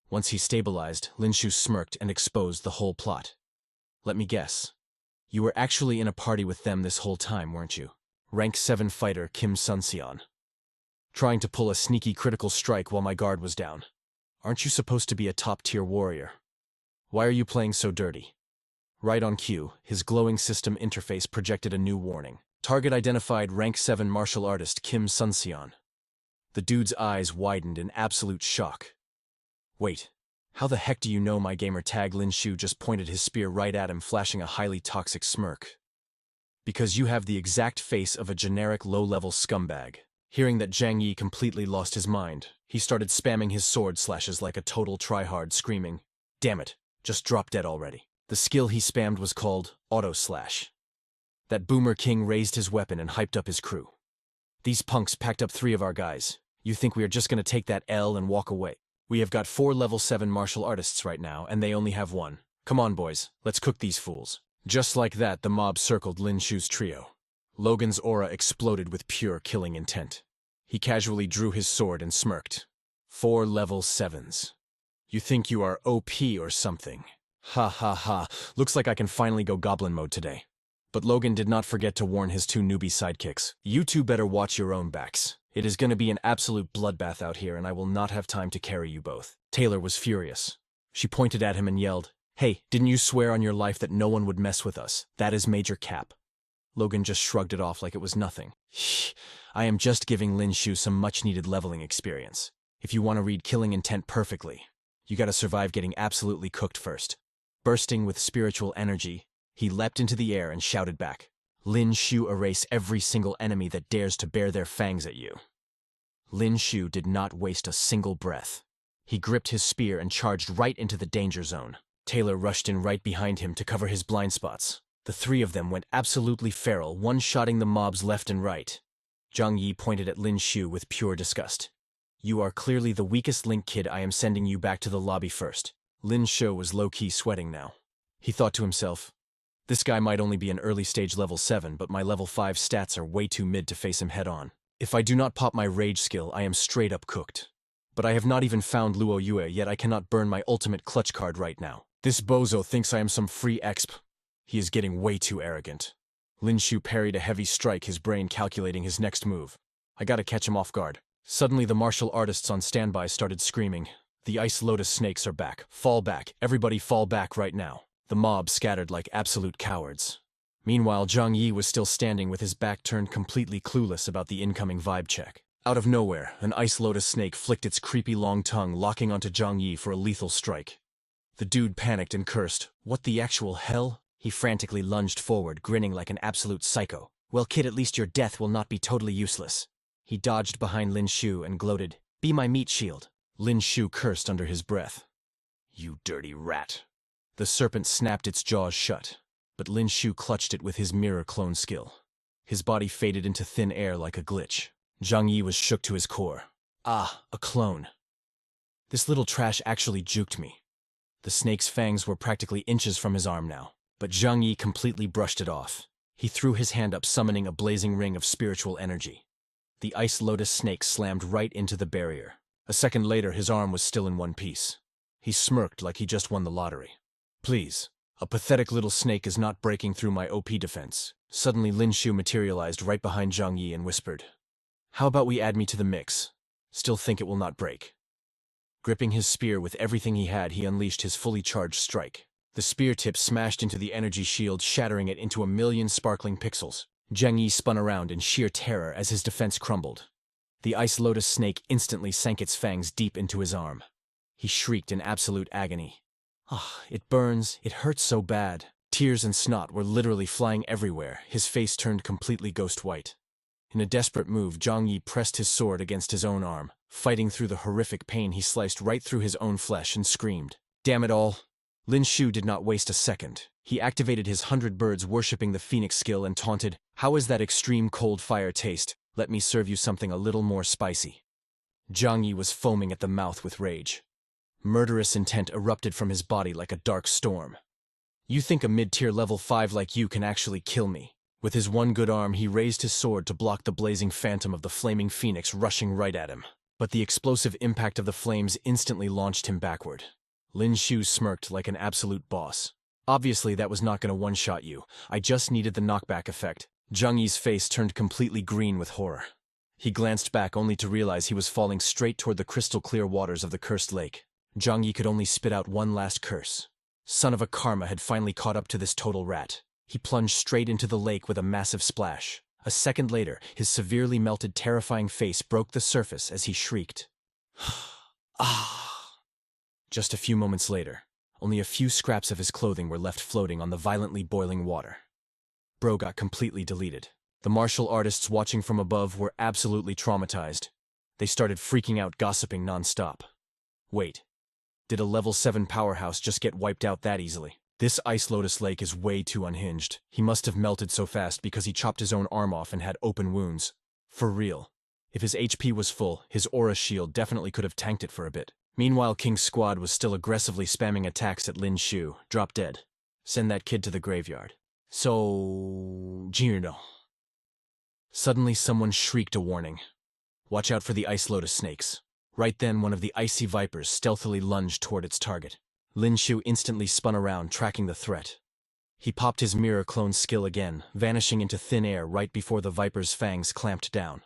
Once he stabilized, Lin Xiu smirked and exposed the whole plot. "Let me guess. You were actually in a party with them this whole time, weren't you? Rank 7 fighter Kim Sunseon. Trying to pull a sneaky critical strike while my guard was down. Aren't you supposed to be a top-tier warrior? Why are you playing so dirty?" Right on cue, his glowing system interface projected a new warning. Target identified, rank 7 martial artist Kim Sunseon. The dude's eyes widened in absolute shock. "Wait, how the heck do you know my gamer tag?" Lin Xiu just pointed his spear right at him, flashing a highly toxic smirk. "Because you have the exact face of a generic low-level scumbag." Hearing that Zhang Yi completely lost his mind, he started spamming his sword slashes like a total tryhard, screaming, "Damn it, just drop dead already." The skill he spammed was called Auto Slash. That boomer king raised his weapon and hyped up his crew. "These punks packed up 3 of our guys. You think we are just gonna take that L and walk away? We have got 4 level 7 martial artists right now, and they only have 1. Come on, boys, let's cook these fools." Just like that, the mob circled Lin Xiu's trio. Logan's aura exploded with pure killing intent. He casually drew his sword and smirked. 4 level 7s. You think you are OP or something? Ha ha ha, looks like I can finally go goblin mode today. But Logan did not forget to warn his 2 newbie sidekicks. "You two better watch your own backs. It is going to be an absolute bloodbath out here, and I will not have time to carry you both." Taylor was furious. She pointed at him and yelled, "Hey, didn't you swear on your life that no one would mess with us? That is major cap." Logan just shrugged it off like it was nothing. I am just giving Lin Xiu some much-needed leveling experience. If you want to read Killing Intent perfectly, you gotta survive getting absolutely cooked first. Bursting with spiritual energy, he leapt into the air and shouted back, Lin Xiu, erase every single enemy that dares to bare their fangs at you. Lin Xiu did not waste a single breath. He gripped his spear and charged right into the danger zone. Taylor rushed in right behind him to cover his blind spots. The three of them went absolutely feral, one-shotting the mobs left and right. Zhang Yi pointed at Lin Xiu with pure disgust. You are clearly the weakest link, kid. I am sending you back to the lobby first. Lin Xiu was low-key sweating now. He thought to himself, this guy might only be an early-stage level 7, but my level 5 stats are way too mid to face him head-on. If I do not pop my rage skill, I am straight-up cooked. But I have not even found Luo Yue, yet I cannot burn my ultimate clutch card right now. This bozo thinks I am some free exp. He is getting way too arrogant. Lin Xiu parried a heavy strike, his brain calculating his next move. I gotta catch him off guard. Suddenly the martial artists on standby started screaming, the Ice Lotus snakes are back. Fall back. Everybody fall back right now. The mob scattered like absolute cowards. Meanwhile, Zhang Yi was still standing with his back turned, completely clueless about the incoming vibe check. Out of nowhere, an Ice Lotus snake flicked its creepy long tongue, locking onto Zhang Yi for a lethal strike. The dude panicked and cursed. What the actual hell? He frantically lunged forward, grinning like an absolute psycho. Well, kid, at least your death will not be totally useless. He dodged behind Lin Xiu and gloated, be my meat shield. Lin Xiu cursed under his breath. You dirty rat. The serpent snapped its jaws shut, but Lin Xiu clutched it with his mirror clone skill. His body faded into thin air like a glitch. Zhang Yi was shook to his core. Ah, a clone. This little trash actually juked me. The snake's fangs were practically inches from his arm now, but Zhang Yi completely brushed it off. He threw his hand up, summoning a blazing ring of spiritual energy. The Ice Lotus snake slammed right into the barrier. A second later, his arm was still in one piece. He smirked like he just won the lottery. Please, a pathetic little snake is not breaking through my OP defense. Suddenly Lin Xiu materialized right behind Zhang Yi and whispered, how about we add me to the mix? Still think it will not break. Gripping his spear with everything he had, he unleashed his fully charged strike. The spear tip smashed into the energy shield, shattering it into a million sparkling pixels. Zhang Yi spun around in sheer terror as his defense crumbled. The Ice Lotus snake instantly sank its fangs deep into his arm. He shrieked in absolute agony. Ah, it burns, it hurts so bad. Tears and snot were literally flying everywhere, his face turned completely ghost white. In a desperate move, Zhang Yi pressed his sword against his own arm. Fighting through the horrific pain, he sliced right through his own flesh and screamed, damn it all. Lin Xiu did not waste a second. He activated his 100 birds worshipping the Phoenix skill and taunted, how is that extreme cold fire taste? Let me serve you something a little more spicy. Zhang Yi was foaming at the mouth with rage. Murderous intent erupted from his body like a dark storm. You think a mid-tier level 5 like you can actually kill me? With his one good arm, he raised his sword to block the blazing phantom of the flaming phoenix rushing right at him. But the explosive impact of the flames instantly launched him backward. Lin Xiu smirked like an absolute boss. Obviously that was not going to one-shot you. I just needed the knockback effect. Zhang Yi's face turned completely green with horror. He glanced back only to realize he was falling straight toward the crystal-clear waters of the cursed lake. Zhang Yi could only spit out one last curse. Son of a karma had finally caught up to this total rat. He plunged straight into the lake with a massive splash. A second later, his severely melted, terrifying face broke the surface as he shrieked. Ah! Just a few moments later, only a few scraps of his clothing were left floating on the violently boiling water. Bro got completely deleted. The martial artists watching from above were absolutely traumatized. They started freaking out, gossiping non-stop. Wait, did a level 7 powerhouse just get wiped out that easily? This Ice Lotus Lake is way too unhinged. He must have melted so fast because he chopped his own arm off and had open wounds. For real. If his HP was full, his aura shield definitely could have tanked it for a bit. Meanwhile, King's squad was still aggressively spamming attacks at Lin Xiu. Drop dead. Send that kid to the graveyard. So... Girno. Suddenly someone shrieked a warning. Watch out for the Ice Lotus snakes. Right then, one of the icy vipers stealthily lunged toward its target. Lin Xiu instantly spun around, tracking the threat. He popped his mirror clone skill again, vanishing into thin air right before the viper's fangs clamped down.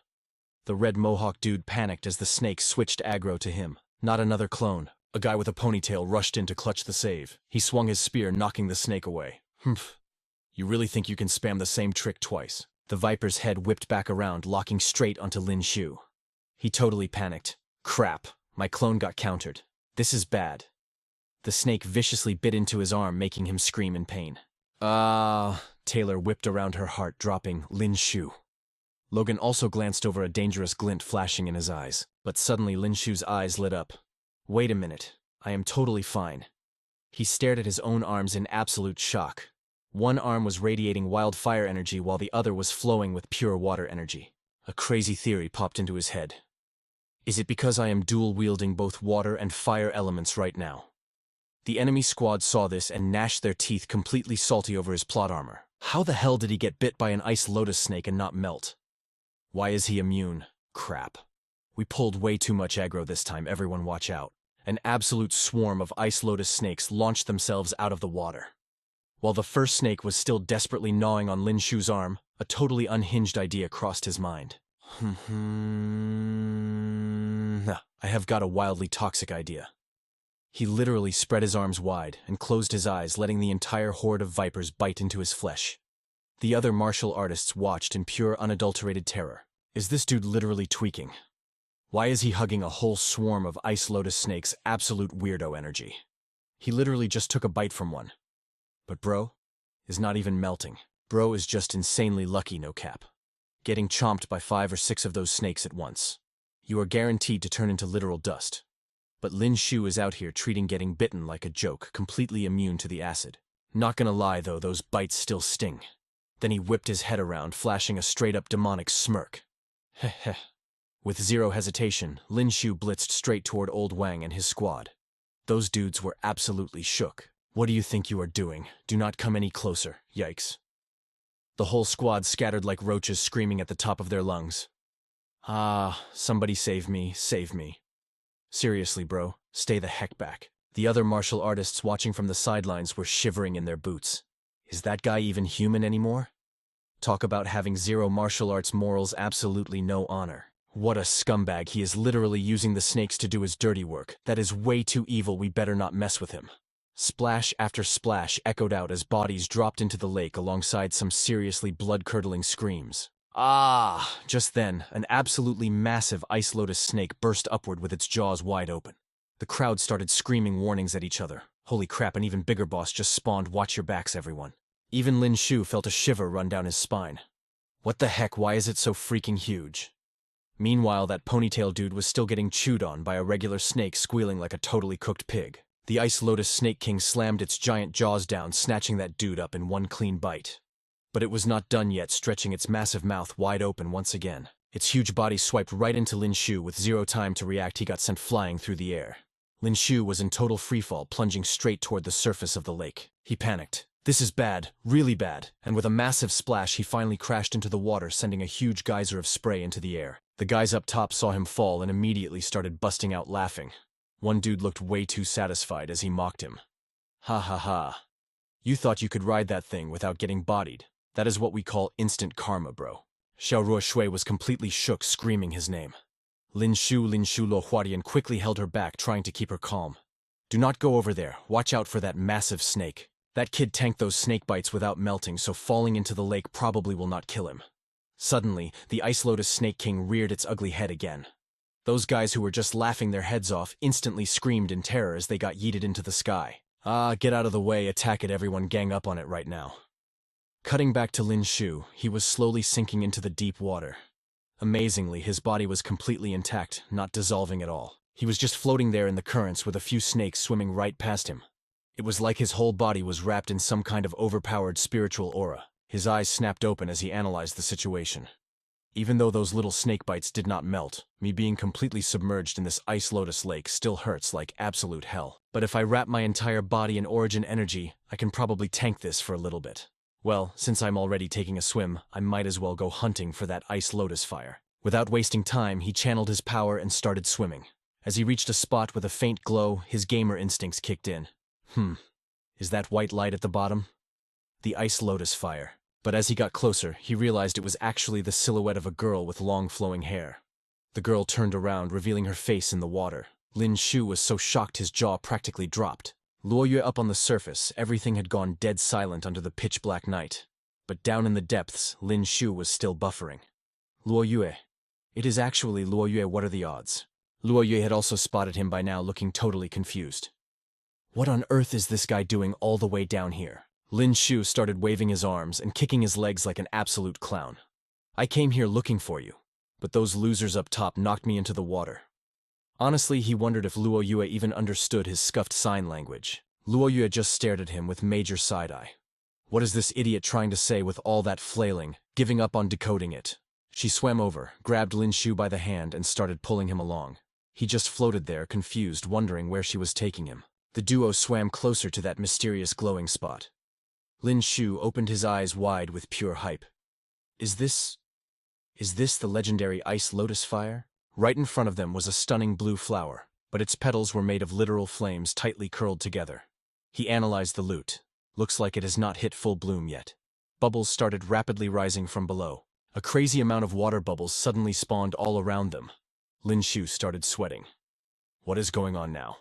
The red mohawk dude panicked as the snake switched aggro to him. Not another clone. A guy with a ponytail rushed in to clutch the save. He swung his spear, knocking the snake away. Humph. You really think you can spam the same trick twice? The Viper's head whipped back around, locking straight onto Lin Xiu. He totally panicked. Crap, my clone got countered. This is bad. The snake viciously bit into his arm, making him scream in pain. Taylor whipped around her heart, dropping Lin Xiu. Logan also glanced over, a dangerous glint flashing in his eyes. But suddenly Lin Xiu's eyes lit up. Wait a minute, I am totally fine. He stared at his own arms in absolute shock. One arm was radiating wildfire energy while the other was flowing with pure water energy. A crazy theory popped into his head. Is it because I am dual-wielding both water and fire elements right now? The enemy squad saw this and gnashed their teeth, completely salty over his plot armor. How the hell did he get bit by an ice lotus snake and not melt? Why is he immune? Crap. We pulled way too much aggro this time, everyone watch out. An absolute swarm of ice lotus snakes launched themselves out of the water. While the first snake was still desperately gnawing on Lin Xiu's arm, a totally unhinged idea crossed his mind. I have got a wildly toxic idea. He literally spread his arms wide and closed his eyes, letting the entire horde of vipers bite into his flesh. The other martial artists watched in pure, unadulterated terror. Is this dude literally tweaking? Why is he hugging a whole swarm of ice lotus snakes? Absolute weirdo energy. He literally just took a bite from one. But bro is not even melting. Bro is just insanely lucky, no cap. Getting chomped by 5 or 6 of those snakes at once. You are guaranteed to turn into literal dust. But Lin Xiu is out here treating getting bitten like a joke, completely immune to the acid. Not gonna lie though, those bites still sting. Then he whipped his head around, flashing a straight-up demonic smirk. Heh. With zero hesitation, Lin Xiu blitzed straight toward Old Wang and his squad. Those dudes were absolutely shook. What do you think you are doing? Do not come any closer. Yikes. The whole squad scattered like roaches, screaming at the top of their lungs. Somebody save me, save me. Seriously, bro, stay the heck back. The other martial artists watching from the sidelines were shivering in their boots. Is that guy even human anymore? Talk about having zero martial arts morals, absolutely no honor. What a scumbag, he is literally using the snakes to do his dirty work. That is way too evil, we better not mess with him. Splash after splash echoed out as bodies dropped into the lake alongside some seriously blood-curdling screams. Just then, an absolutely massive ice lotus snake burst upward with its jaws wide open. The crowd started screaming warnings at each other. Holy crap, an even bigger boss just spawned, watch your backs everyone. Even Lin Xiu felt a shiver run down his spine. What the heck, why is it so freaking huge? Meanwhile, that ponytail dude was still getting chewed on by a regular snake, squealing like a totally cooked pig. The Ice Lotus Snake King slammed its giant jaws down, snatching that dude up in one clean bite. But it was not done yet, stretching its massive mouth wide open once again. Its huge body swiped right into Lin Xiu. With zero time to react, he got sent flying through the air. Lin Xiu was in total freefall, plunging straight toward the surface of the lake. He panicked. This is bad, really bad, and with a massive splash he finally crashed into the water, sending a huge geyser of spray into the air. The guys up top saw him fall and immediately started busting out laughing. One dude looked way too satisfied as he mocked him. Ha ha ha. You thought you could ride that thing without getting bodied. That is what we call instant karma, bro. Xiao Ruoshui was completely shook, screaming his name. Lin Xiu Lo Huadian quickly held her back, trying to keep her calm. Do not go over there. Watch out for that massive snake. That kid tanked those snake bites without melting, so falling into the lake probably will not kill him. Suddenly, the Ice Lotus Snake King reared its ugly head again. Those guys who were just laughing their heads off instantly screamed in terror as they got yeeted into the sky. Get out of the way, attack it, everyone, gang up on it right now. Cutting back to Lin Xiu, he was slowly sinking into the deep water. Amazingly, his body was completely intact, not dissolving at all. He was just floating there in the currents with a few snakes swimming right past him. It was like his whole body was wrapped in some kind of overpowered spiritual aura. His eyes snapped open as he analyzed the situation. Even though those little snake bites did not melt, me being completely submerged in this ice lotus lake still hurts like absolute hell. But if I wrap my entire body in origin energy, I can probably tank this for a little bit. Well, since I'm already taking a swim, I might as well go hunting for that ice lotus fire. Without wasting time, he channeled his power and started swimming. As he reached a spot with a faint glow, his gamer instincts kicked in. Is that white light at the bottom? The ice lotus fire. But as he got closer, he realized it was actually the silhouette of a girl with long flowing hair. The girl turned around, revealing her face in the water. Lin Xiu was so shocked his jaw practically dropped. Luoyue up on the surface, everything had gone dead silent under the pitch-black night. But down in the depths, Lin Xiu was still buffering. Luo Yue. It is actually Luo Yue, what are the odds? Luo Yue had also spotted him by now, looking totally confused. What on earth is this guy doing all the way down here? Lin Xiu started waving his arms and kicking his legs like an absolute clown. I came here looking for you, but those losers up top knocked me into the water. Honestly, he wondered if Luo Yue even understood his scuffed sign language. Luo Yue just stared at him with major side-eye. What is this idiot trying to say with all that flailing, giving up on decoding it? She swam over, grabbed Lin Xiu by the hand and started pulling him along. He just floated there, confused, wondering where she was taking him. The duo swam closer to that mysterious glowing spot. Lin Xiu opened his eyes wide with pure hype. Is this the legendary ice lotus fire? Right in front of them was a stunning blue flower, but its petals were made of literal flames tightly curled together. He analyzed the loot. Looks like it has not hit full bloom yet. Bubbles started rapidly rising from below. A crazy amount of water bubbles suddenly spawned all around them. Lin Xiu started sweating. What is going on now?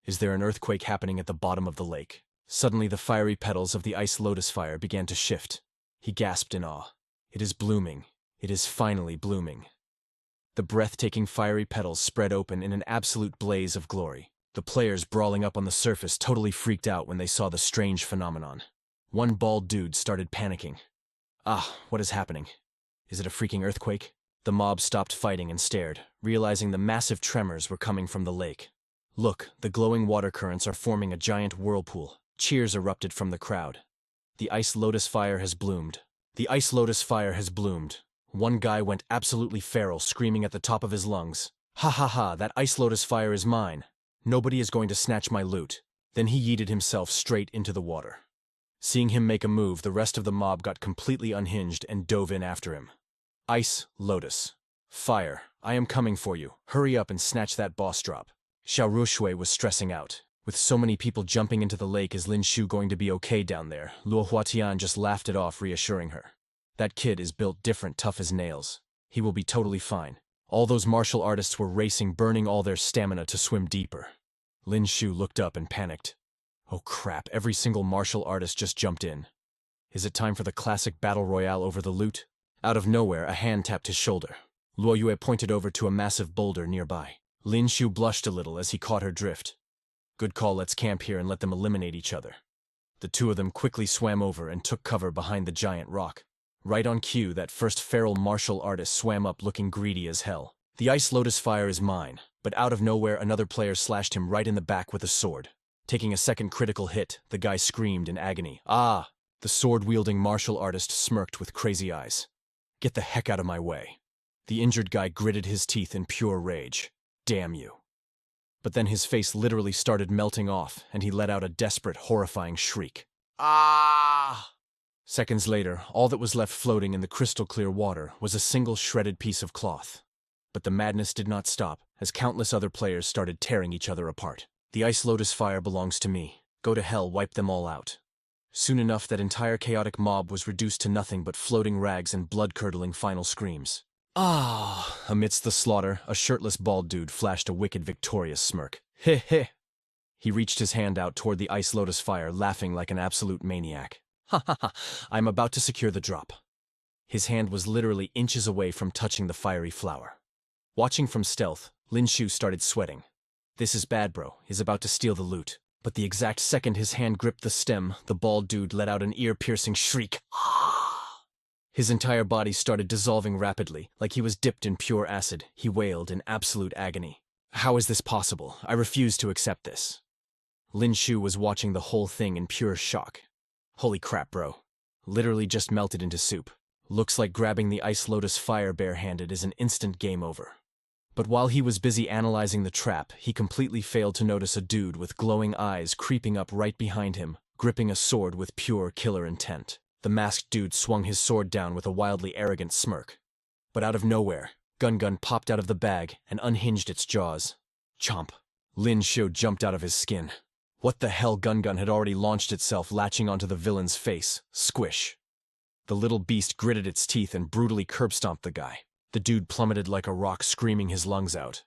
Is there an earthquake happening at the bottom of the lake? Suddenly the fiery petals of the ice lotus fire began to shift. He gasped in awe. It is blooming. It is finally blooming. The breathtaking fiery petals spread open in an absolute blaze of glory. The players brawling up on the surface totally freaked out when they saw the strange phenomenon. One bald dude started panicking. Ah, what is happening? Is it a freaking earthquake? The mob stopped fighting and stared, realizing the massive tremors were coming from the lake. Look, the glowing water currents are forming a giant whirlpool. Cheers erupted from the crowd. The ice lotus fire has bloomed. The ice lotus fire has bloomed. One guy went absolutely feral, screaming at the top of his lungs. Ha ha ha, that ice lotus fire is mine. Nobody is going to snatch my loot. Then he yeeted himself straight into the water. Seeing him make a move, the rest of the mob got completely unhinged and dove in after him. Ice, lotus. Fire, I am coming for you. Hurry up and snatch that boss drop. Xiao Rushui was stressing out. With so many people jumping into the lake, is Lin Xiu going to be okay down there? Luo Huatian just laughed it off, reassuring her. That kid is built different, tough as nails. He will be totally fine. All those martial artists were racing, burning all their stamina to swim deeper. Lin Xiu looked up and panicked. Oh crap, every single martial artist just jumped in. Is it time for the classic battle royale over the loot? Out of nowhere, a hand tapped his shoulder. Luo Yue pointed over to a massive boulder nearby. Lin Xiu blushed a little as he caught her drift. Good call, let's camp here and let them eliminate each other. The two of them quickly swam over and took cover behind the giant rock. Right on cue, that first feral martial artist swam up looking greedy as hell. The ice lotus fire is mine, but out of nowhere another player slashed him right in the back with a sword. Taking a second critical hit, the guy screamed in agony. Ah! The sword-wielding martial artist smirked with crazy eyes. Get the heck out of my way. The injured guy gritted his teeth in pure rage. Damn you. But then his face literally started melting off, and he let out a desperate, horrifying shriek. Ah! Seconds later, all that was left floating in the crystal-clear water was a single shredded piece of cloth. But the madness did not stop, as countless other players started tearing each other apart. The ice lotus fire belongs to me. Go to hell, wipe them all out. Soon enough, that entire chaotic mob was reduced to nothing but floating rags and blood-curdling final screams. Ah! Amidst the slaughter, a shirtless bald dude flashed a wicked, victorious smirk. Heh heh! He reached his hand out toward the ice lotus fire, laughing like an absolute maniac. Ha ha ha! I'm about to secure the drop. His hand was literally inches away from touching the fiery flower. Watching from stealth, Lin Xiu started sweating. This is bad, bro. He's about to steal the loot. But the exact second his hand gripped the stem, the bald dude let out an ear-piercing shriek. His entire body started dissolving rapidly, like he was dipped in pure acid. He wailed in absolute agony. How is this possible? I refuse to accept this. Lin Xiu was watching the whole thing in pure shock. Holy crap, bro. Literally just melted into soup. Looks like grabbing the ice lotus fire barehanded is an instant game over. But while he was busy analyzing the trap, he completely failed to notice a dude with glowing eyes creeping up right behind him, gripping a sword with pure killer intent. The masked dude swung his sword down with a wildly arrogant smirk. But out of nowhere, Gun popped out of the bag and unhinged its jaws. Chomp. Lin Xiu jumped out of his skin. What the hell? Gun had already launched itself, latching onto the villain's face. Squish. The little beast gritted its teeth and brutally curb-stomped the guy. The dude plummeted like a rock, screaming his lungs out.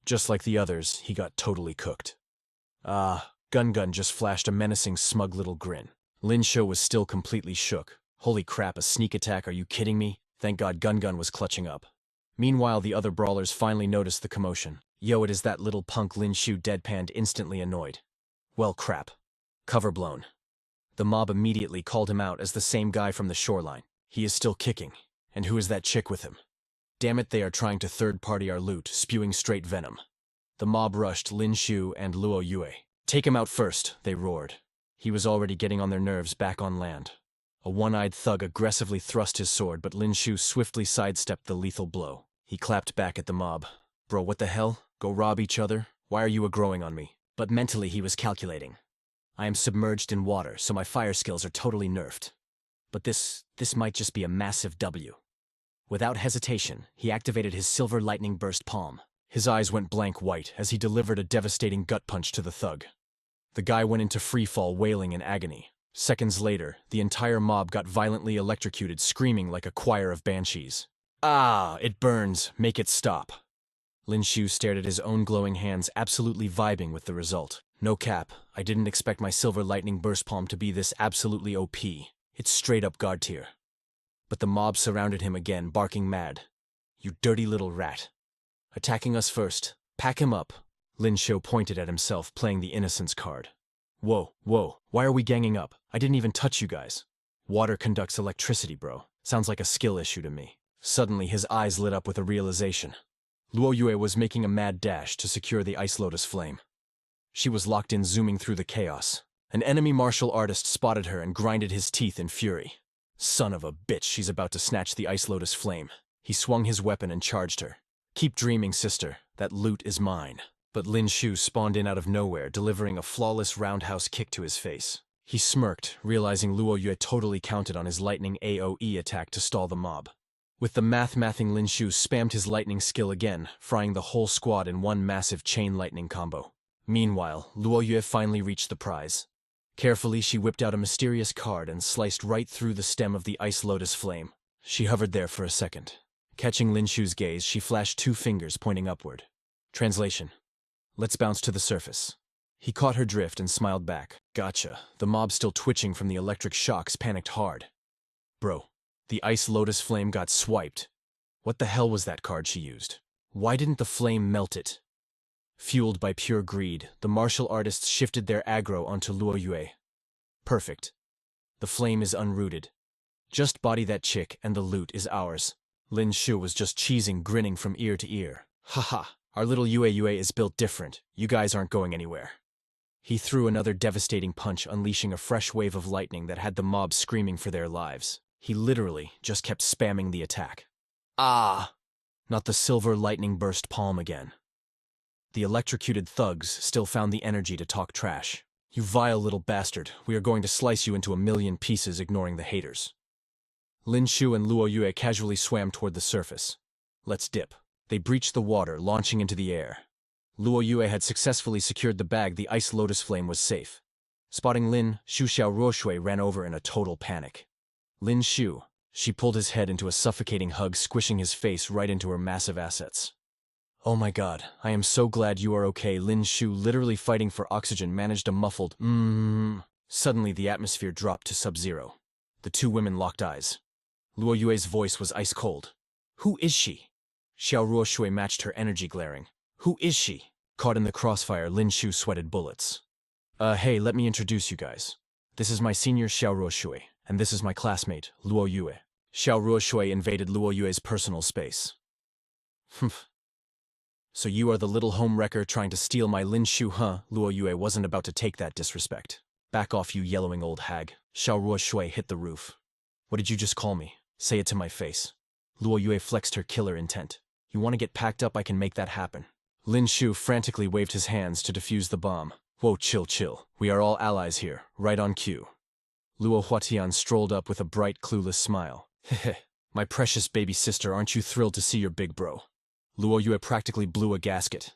Just like the others, he got totally cooked. Gun just flashed a menacing, smug little grin. Lin Xiu was still completely shook. Holy crap, a sneak attack, are you kidding me? Thank God Gun was clutching up. Meanwhile, the other brawlers finally noticed the commotion. Yo, it is that little punk Lin Xiu, deadpanned, instantly annoyed. Well, crap. Cover blown. The mob immediately called him out as the same guy from the shoreline. He is still kicking. And who is that chick with him? Damn it, they are trying to third-party our loot, spewing straight venom. The mob rushed Lin Xiu and Luo Yue. Take him out first, they roared. He was already getting on their nerves back on land. A one-eyed thug aggressively thrust his sword, but Lin Xiu swiftly sidestepped the lethal blow. He clapped back at the mob. Bro, what the hell? Go rob each other? Why are you aggroing on me? But mentally he was calculating. I am submerged in water, so my fire skills are totally nerfed. But this might just be a massive W. Without hesitation, he activated his silver lightning burst palm. His eyes went blank white as he delivered a devastating gut punch to the thug. The guy went into freefall, wailing in agony. Seconds later, the entire mob got violently electrocuted, screaming like a choir of banshees. Ah, it burns. Make it stop. Lin Xiu stared at his own glowing hands, absolutely vibing with the result. No cap, I didn't expect my silver lightning burst palm to be this absolutely OP. It's straight up god tier. But the mob surrounded him again, barking mad. You dirty little rat. Attacking us first. Pack him up. Lin Xiu pointed at himself, playing the innocence card. Whoa, why are we ganging up? I didn't even touch you guys. Water conducts electricity, bro. Sounds like a skill issue to me. Suddenly, his eyes lit up with a realization. Luo Yue was making a mad dash to secure the Ice Lotus Flame. She was locked in, zooming through the chaos. An enemy martial artist spotted her and grinded his teeth in fury. Son of a bitch, she's about to snatch the Ice Lotus Flame. He swung his weapon and charged her. Keep dreaming, sister. That loot is mine. But Lin Xiu spawned in out of nowhere, delivering a flawless roundhouse kick to his face. He smirked, realizing Luo Yue totally counted on his lightning AoE attack to stall the mob. With the mathing, Lin Xiu spammed his lightning skill again, frying the whole squad in one massive chain lightning combo. Meanwhile, Luo Yue finally reached the prize. Carefully, she whipped out a mysterious card and sliced right through the stem of the Ice Lotus Flame. She hovered there for a second. Catching Lin Xiu's gaze, she flashed two fingers pointing upward. Translation. Let's bounce to the surface. He caught her drift and smiled back. Gotcha. The mob, still twitching from the electric shocks, panicked hard. Bro, the Ice Lotus Flame got swiped. What the hell was that card she used? Why didn't the flame melt it? Fueled by pure greed, the martial artists shifted their aggro onto Luo Yue. Perfect. The flame is unrooted. Just body that chick and the loot is ours. Lin Xiu was just cheesing, grinning from ear to ear. Haha, our little Yue is built different. You guys aren't going anywhere. He threw another devastating punch, unleashing a fresh wave of lightning that had the mob screaming for their lives. He literally just kept spamming the attack. Ah! Not the silver lightning burst palm again. The electrocuted thugs still found the energy to talk trash. You vile little bastard, we are going to slice you into a million pieces, ignoring the haters. Lin Xiu and Luo Yue casually swam toward the surface. Let's dip. They breached the water, launching into the air. Luo Yue had successfully secured the bag. The Ice Lotus Flame was safe. Spotting Lin, Xiaoruoshui ran over in a total panic. Lin Xiu. She pulled his head into a suffocating hug, squishing his face right into her massive assets. Oh my god, I am so glad you are okay. Lin Xiu, literally fighting for oxygen, managed a muffled Suddenly the atmosphere dropped to sub-zero. The two women locked eyes. Luo Yue's voice was ice cold. Who is she? Xiaoruoshui matched her energy, glaring. Who is she? Caught in the crossfire, Lin Xiu sweated bullets. Hey, let me introduce you guys. This is my senior Xiaoruoshui, and this is my classmate, Luo Yue. Xiaoruoshui invaded Luo Yue's personal space. Humph. So you are the little homewrecker trying to steal my Lin Xiu, huh? Luo Yue wasn't about to take that disrespect. Back off, you yellowing old hag. Xiaoruoshui hit the roof. What did you just call me? Say it to my face. Luo Yue flexed her killer intent. You want to get packed up? I can make that happen. Lin Xiu frantically waved his hands to defuse the bomb. Whoa, chill. We are all allies here, right on cue. Luo Huatian strolled up with a bright, clueless smile. Heh, my precious baby sister, aren't you thrilled to see your big bro? Luo Yue practically blew a gasket.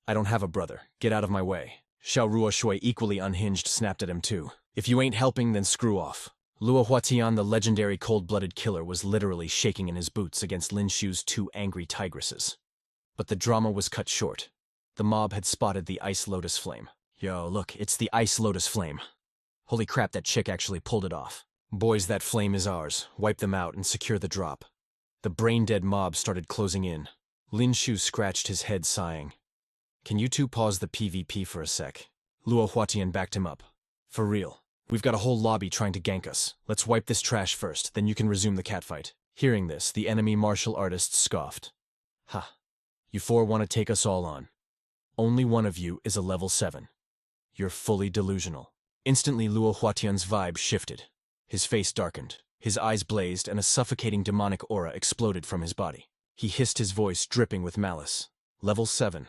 I don't have a brother. Get out of my way. Xiaoruoshui, equally unhinged, snapped at him too. If you ain't helping, then screw off. Luo Huatian, the legendary cold-blooded killer, was literally shaking in his boots against Lin Xiu's two angry tigresses. But the drama was cut short. The mob had spotted the Ice Lotus Flame. Yo, look, it's the Ice Lotus Flame. Holy crap, that chick actually pulled it off. Boys, that flame is ours. Wipe them out and secure the drop. The brain-dead mob started closing in. Lin Xiu scratched his head, sighing. Can you two pause the PvP for a sec? Luo Huatian backed him up. For real. We've got a whole lobby trying to gank us. Let's wipe this trash first, then you can resume the catfight. Hearing this, the enemy martial artists scoffed. Ha. You four want to take us all on. Only one of you is a level 7. You're fully delusional. Instantly, Luo Huatian's vibe shifted. His face darkened. His eyes blazed, and a suffocating demonic aura exploded from his body. He hissed, his voice dripping with malice. Level 7.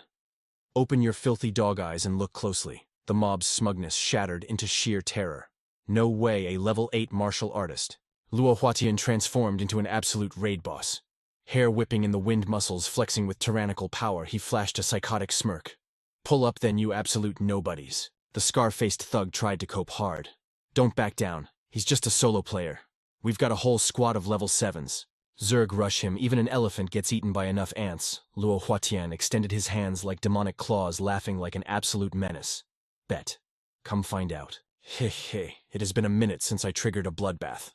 Open your filthy dog eyes and look closely. The mob's smugness shattered into sheer terror. No way, a level 8 martial artist. Luo Huatian transformed into an absolute raid boss. Hair whipping in the wind, muscles flexing with tyrannical power, he flashed a psychotic smirk. Pull up then, you absolute nobodies. The scar-faced thug tried to cope hard. Don't back down. He's just a solo player. We've got a whole squad of level 7s. Zerg rush him, even an elephant gets eaten by enough ants. Luo Huatian extended his hands like demonic claws, laughing like an absolute menace. Bet. Come find out. Heh, it has been a minute since I triggered a bloodbath.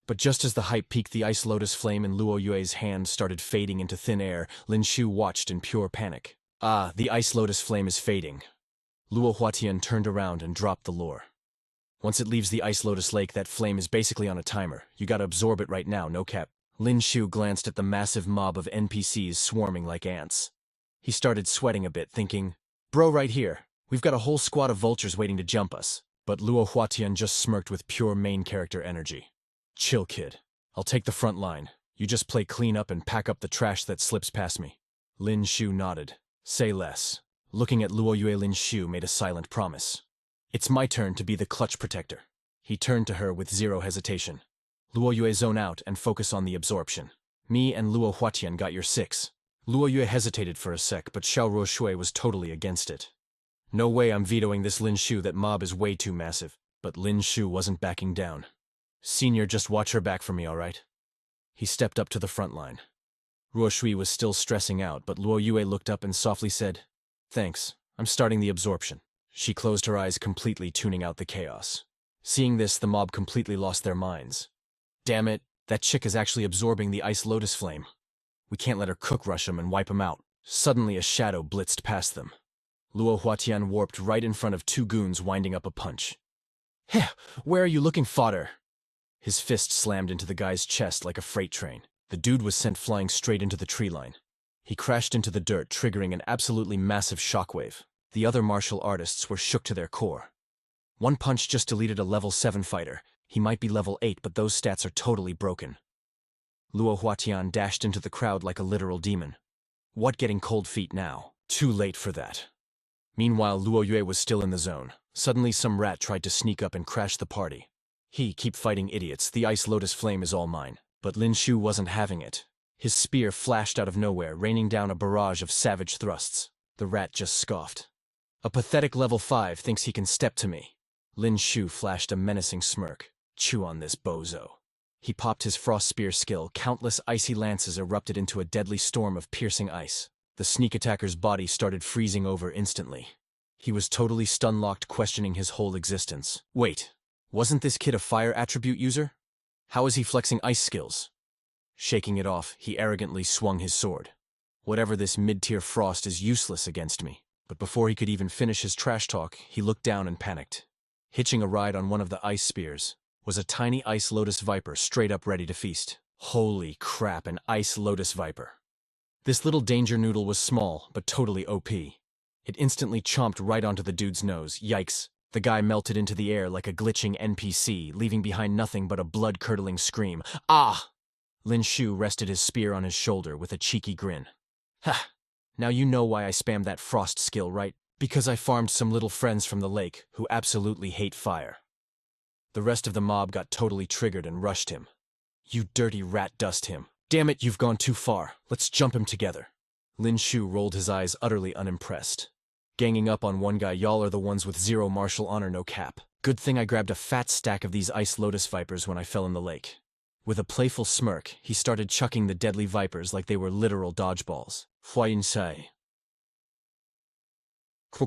But just as the hype peaked, the ice lotus flame in Luo Yue's hand started fading into thin air. Lin Xiu watched in pure panic. Ah, the ice lotus flame is fading. Luo Huatian turned around and dropped the lure. Once it leaves the ice lotus lake, that flame is basically on a timer. You gotta absorb it right now, no cap. Lin Xiu glanced at the massive mob of NPCs swarming like ants. He started sweating a bit, thinking, bro, right here. We've got a whole squad of vultures waiting to jump us. But Luo Huatian just smirked with pure main character energy. Chill, kid. I'll take the front line. You just play clean up and pack up the trash that slips past me. Lin Xiu nodded. Say less. Looking at Luo Yue, Lin Xiu made a silent promise. It's my turn to be the clutch protector. He turned to her with zero hesitation. Luo Yue, zone out and focus on the absorption. Me and Luo Huatian got your 6. Luo Yue hesitated for a sec, but Xiao Ruoshui was totally against it. No way, I'm vetoing this, Lin Xiu. That mob is way too massive. But Lin Xiu wasn't backing down. Senior, just watch her back for me, alright? He stepped up to the front line. Ruoshui was still stressing out, but Luo Yue looked up and softly said, Thanks, I'm starting the absorption. She closed her eyes, completely tuning out the chaos. Seeing this, the mob completely lost their minds. Damn it, that chick is actually absorbing the ice lotus flame. We can't let her cook rush him and wipe him out. Suddenly a shadow blitzed past them. Luo Huatian warped right in front of 2 goons winding up a punch. Heh, where are you looking, fodder? His fist slammed into the guy's chest like a freight train. The dude was sent flying straight into the tree line. He crashed into the dirt, triggering an absolutely massive shockwave. The other martial artists were shook to their core. One punch just deleted a level 7 fighter. He might be level 8, but those stats are totally broken. Luo Huatian dashed into the crowd like a literal demon. What, getting cold feet now? Too late for that. Meanwhile, Luo Yue was still in the zone. Suddenly some rat tried to sneak up and crash the party. Keep fighting, idiots. The ice lotus flame is all mine. But Lin Xiu wasn't having it. His spear flashed out of nowhere, raining down a barrage of savage thrusts. The rat just scoffed. A pathetic level 5 thinks he can step to me. Lin Xiu flashed a menacing smirk. Chew on this, bozo. He popped his frost spear skill. Countless icy lances erupted into a deadly storm of piercing ice. The sneak attacker's body started freezing over instantly. He was totally stun-locked, questioning his whole existence. Wait, wasn't this kid a fire attribute user? How is he flexing ice skills? Shaking it off, he arrogantly swung his sword. Whatever this mid-tier frost is useless against me. But before he could even finish his trash talk, he looked down and panicked. Hitching a ride on one of the ice spears was a tiny ice lotus viper straight up ready to feast. Holy crap, an ice lotus viper. This little danger noodle was small, but totally OP. It instantly chomped right onto the dude's nose. Yikes. The guy melted into the air like a glitching NPC, leaving behind nothing but a blood-curdling scream. Ah! Lin Xiu rested his spear on his shoulder with a cheeky grin. Ha! Now you know why I spammed that frost skill, right? Because I farmed some little friends from the lake who absolutely hate fire. The rest of the mob got totally triggered and rushed him. You dirty rat, dust him. Damn it, you've gone too far. Let's jump him together. Lin Xiu rolled his eyes, utterly unimpressed. Ganging up on one guy, y'all are the ones with 0 martial honor, no cap. Good thing I grabbed a fat stack of these ice lotus vipers when I fell in the lake. With a playful smirk, he started chucking the deadly vipers like they were literal dodgeballs. Huayin Sai.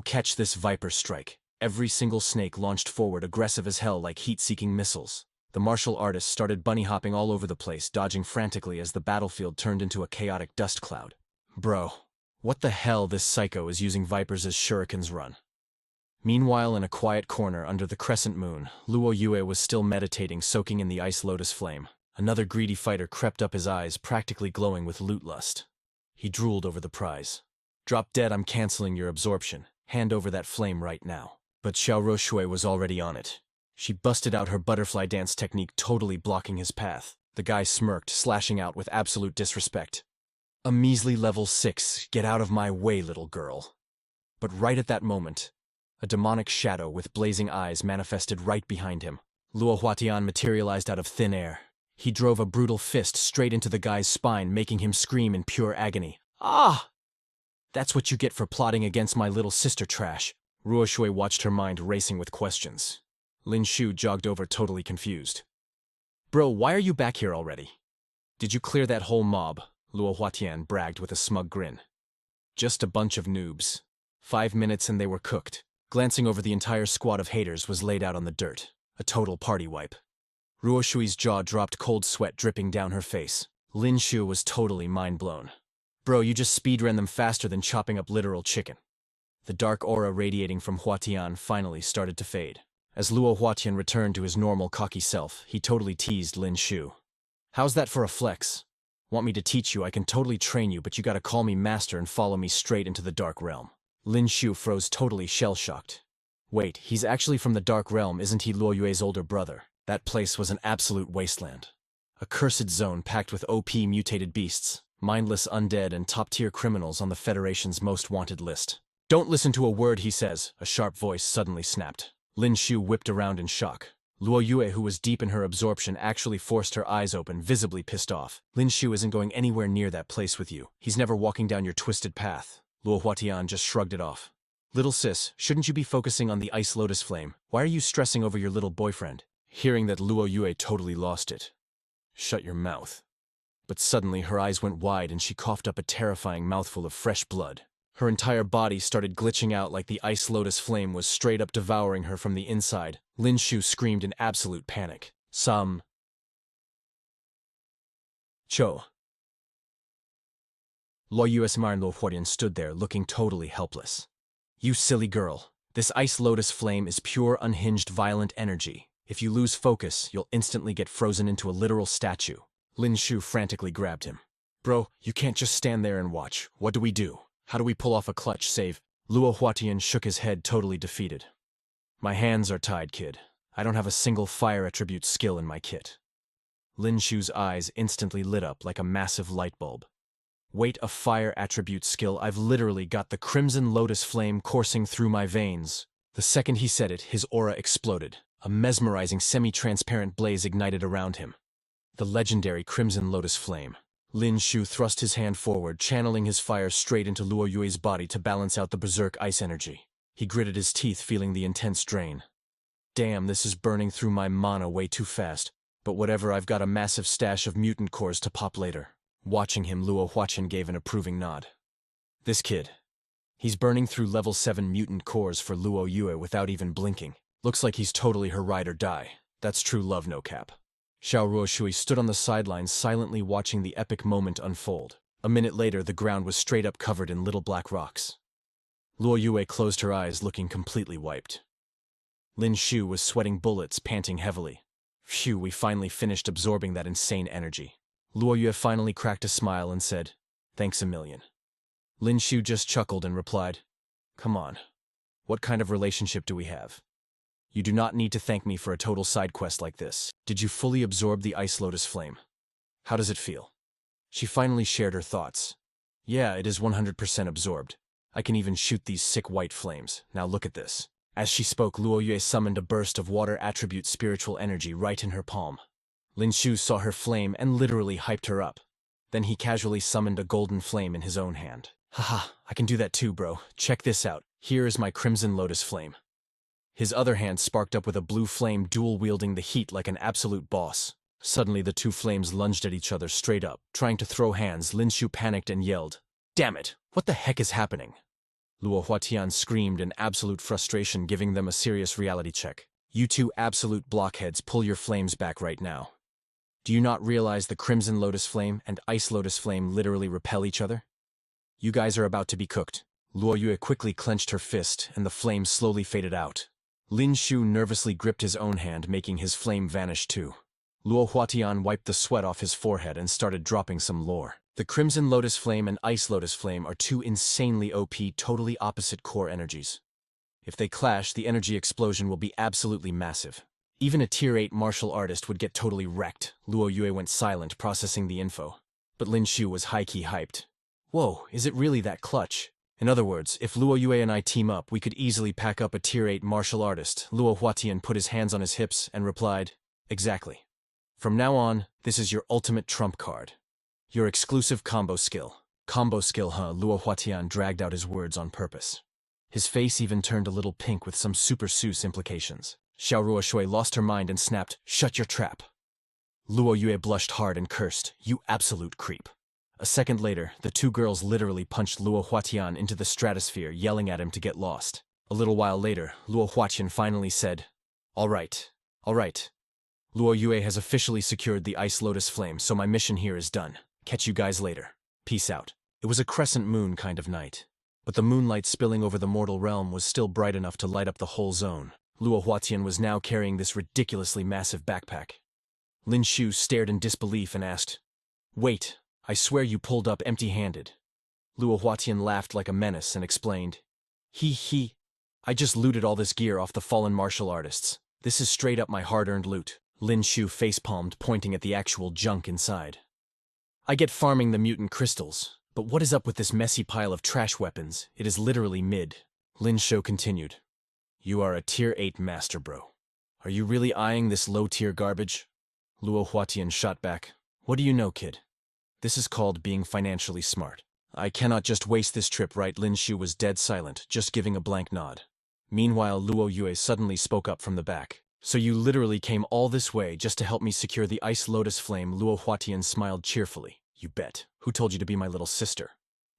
Catch this viper strike. Every single snake launched forward, aggressive as hell like heat-seeking missiles. The martial artist started bunny hopping all over the place, dodging frantically as the battlefield turned into a chaotic dust cloud. Bro, what the hell, this psycho is using vipers as shurikens run. Meanwhile, in a quiet corner under the crescent moon, Luo Yue was still meditating, soaking in the ice lotus flame. Another greedy fighter crept up his eyes, practically glowing with loot lust. He drooled over the prize. Drop dead, I'm canceling your absorption. Hand over that flame right now. But Xiao Roshui was already on it. She busted out her butterfly dance technique, totally blocking his path. The guy smirked, slashing out with absolute disrespect. A measly level 6, get out of my way, little girl. But right at that moment, a demonic shadow with blazing eyes manifested right behind him. Luo Huatian materialized out of thin air. He drove a brutal fist straight into the guy's spine, making him scream in pure agony. Ah! That's what you get for plotting against my little sister, trash. Ruo Shui watched her mind racing with questions. Lin Xiu jogged over, totally confused. Bro, why are you back here already? Did you clear that whole mob? Luo Huatian bragged with a smug grin. Just a bunch of noobs. 5 minutes and they were cooked. Glancing over, the entire squad of haters was laid out on the dirt. A total party wipe. Ruo Shui's jaw dropped, cold sweat dripping down her face. Lin Xiu was totally mind-blown. Bro, you just speedran them faster than chopping up literal chicken. The dark aura radiating from Huatian finally started to fade. As Luo Huatian returned to his normal cocky self, he totally teased Lin Xiu. How's that for a flex? Want me to teach you? I can totally train you, but you gotta call me master and follow me straight into the dark realm. Lin Xiu froze, totally shell-shocked. Wait, he's actually from the dark realm, isn't he Luo Yue's older brother? That place was an absolute wasteland. A cursed zone packed with OP mutated beasts, mindless undead, and top-tier criminals on the Federation's most wanted list. Don't listen to a word he says, a sharp voice suddenly snapped. Lin Xiu whipped around in shock. Luo Yue, who was deep in her absorption, actually forced her eyes open, visibly pissed off. Lin Xiu isn't going anywhere near that place with you. He's never walking down your twisted path. Luo Huatian just shrugged it off. Little sis, shouldn't you be focusing on the ice lotus flame? Why are you stressing over your little boyfriend? Hearing that, Luo Yue totally lost it. Shut your mouth. But suddenly her eyes went wide and she coughed up a terrifying mouthful of fresh blood. Her entire body started glitching out like the ice lotus flame was straight up devouring her from the inside. Lin Xiu screamed in absolute panic. Cho. Luo Yuesmar and Luo Huatian stood there looking totally helpless. You silly girl. This ice lotus flame is pure unhinged violent energy. If you lose focus, you'll instantly get frozen into a literal statue. Lin Xiu frantically grabbed him. Bro, you can't just stand there and watch. What do we do? How do we pull off a clutch save? Luo Huatian shook his head, totally defeated. My hands are tied, kid. I don't have a single fire attribute skill in my kit. Lin Xiu's eyes instantly lit up like a massive light bulb. Wait, a fire attribute skill? I've literally got the crimson lotus flame coursing through my veins. The second he said it, his aura exploded. A mesmerizing semi-transparent blaze ignited around him. The legendary crimson lotus flame. Lin Xiu thrust his hand forward, channeling his fire straight into Luo Yue's body to balance out the berserk ice energy. He gritted his teeth, feeling the intense drain. Damn, this is burning through my mana way too fast. But whatever, I've got a massive stash of mutant cores to pop later. Watching him, Luo Huatian gave an approving nod. This kid. He's burning through level 7 mutant cores for Luo Yue without even blinking. Looks like he's totally her ride or die. That's true love, no cap. Xiao Ruoshui stood on the sidelines, silently watching the epic moment unfold. A minute later, the ground was straight up covered in little black rocks. Luo Yue closed her eyes, looking completely wiped. Lin Xiu was sweating bullets, panting heavily. Phew, we finally finished absorbing that insane energy. Luo Yue finally cracked a smile and said, Thanks a million. Lin Xiu just chuckled and replied, Come on. What kind of relationship do we have? You do not need to thank me for a total side quest like this. Did you fully absorb the ice lotus flame? How does it feel? She finally shared her thoughts. Yeah, it is 100% absorbed. I can even shoot these sick white flames. Now look at this. As she spoke, Luo Yue summoned a burst of water attribute spiritual energy right in her palm. Lin Xiu saw her flame and literally hyped her up. Then he casually summoned a golden flame in his own hand. Haha, I can do that too, bro. Check this out. Here is my crimson lotus flame. His other hand sparked up with a blue flame, dual-wielding the heat like an absolute boss. Suddenly the two flames lunged at each other straight up. Trying to throw hands, Lin Xiu panicked and yelled, Damn it! What the heck is happening? Luo Huatian screamed in absolute frustration, giving them a serious reality check. You two absolute blockheads, pull your flames back right now. Do you not realize the Crimson Lotus Flame and Ice Lotus Flame literally repel each other? You guys are about to be cooked. Luo Yue quickly clenched her fist, and the flame slowly faded out. Lin Xiu nervously gripped his own hand, making his flame vanish too. Luo Huatian wiped the sweat off his forehead and started dropping some lore. The Crimson Lotus Flame and Ice Lotus Flame are two insanely OP, totally opposite core energies. If they clash, the energy explosion will be absolutely massive. Even a Tier 8 martial artist would get totally wrecked. Luo Yue went silent, processing the info. But Lin Xiu was high-key hyped. Whoa, is it really that clutch? In other words, if Luo Yue and I team up, we could easily pack up a Tier 8 martial artist. Luo Huatian put his hands on his hips and replied, exactly. From now on, this is your ultimate trump card. Your exclusive combo skill. Combo skill, huh? Luo Huatian dragged out his words on purpose. His face even turned a little pink with some Super Seuss implications. Xiao Ruoshui lost her mind and snapped, shut your trap. Luo Yue blushed hard and cursed, you absolute creep. A second later, the two girls literally punched Luo Huatian into the stratosphere, yelling at him to get lost. A little while later, Luo Huatian finally said, all right. Luo Yue has officially secured the Ice Lotus Flame, so my mission here is done. Catch you guys later. Peace out. It was a crescent moon kind of night, but the moonlight spilling over the mortal realm was still bright enough to light up the whole zone. Luo Huatian was now carrying this ridiculously massive backpack. Lin Xiu stared in disbelief and asked, wait, I swear you pulled up empty-handed. Luo Huatian laughed like a menace and explained, I just looted all this gear off the fallen martial artists. This is straight up my hard-earned loot. Lin Xiu facepalmed, pointing at the actual junk inside. I get farming the mutant crystals, but what is up with this messy pile of trash weapons? It is literally mid. Lin Xiu continued. You are a Tier 8 master, bro. Are you really eyeing this low-tier garbage? Luo Huatian shot back. What do you know, kid? This is called being financially smart. I cannot just waste this trip, right? Lin Xiu was dead silent, just giving a blank nod. Meanwhile, Luo Yue suddenly spoke up from the back. So you literally came all this way just to help me secure the Ice Lotus Flame? Luo Huatian smiled cheerfully. You bet. Who told you to be my little sister?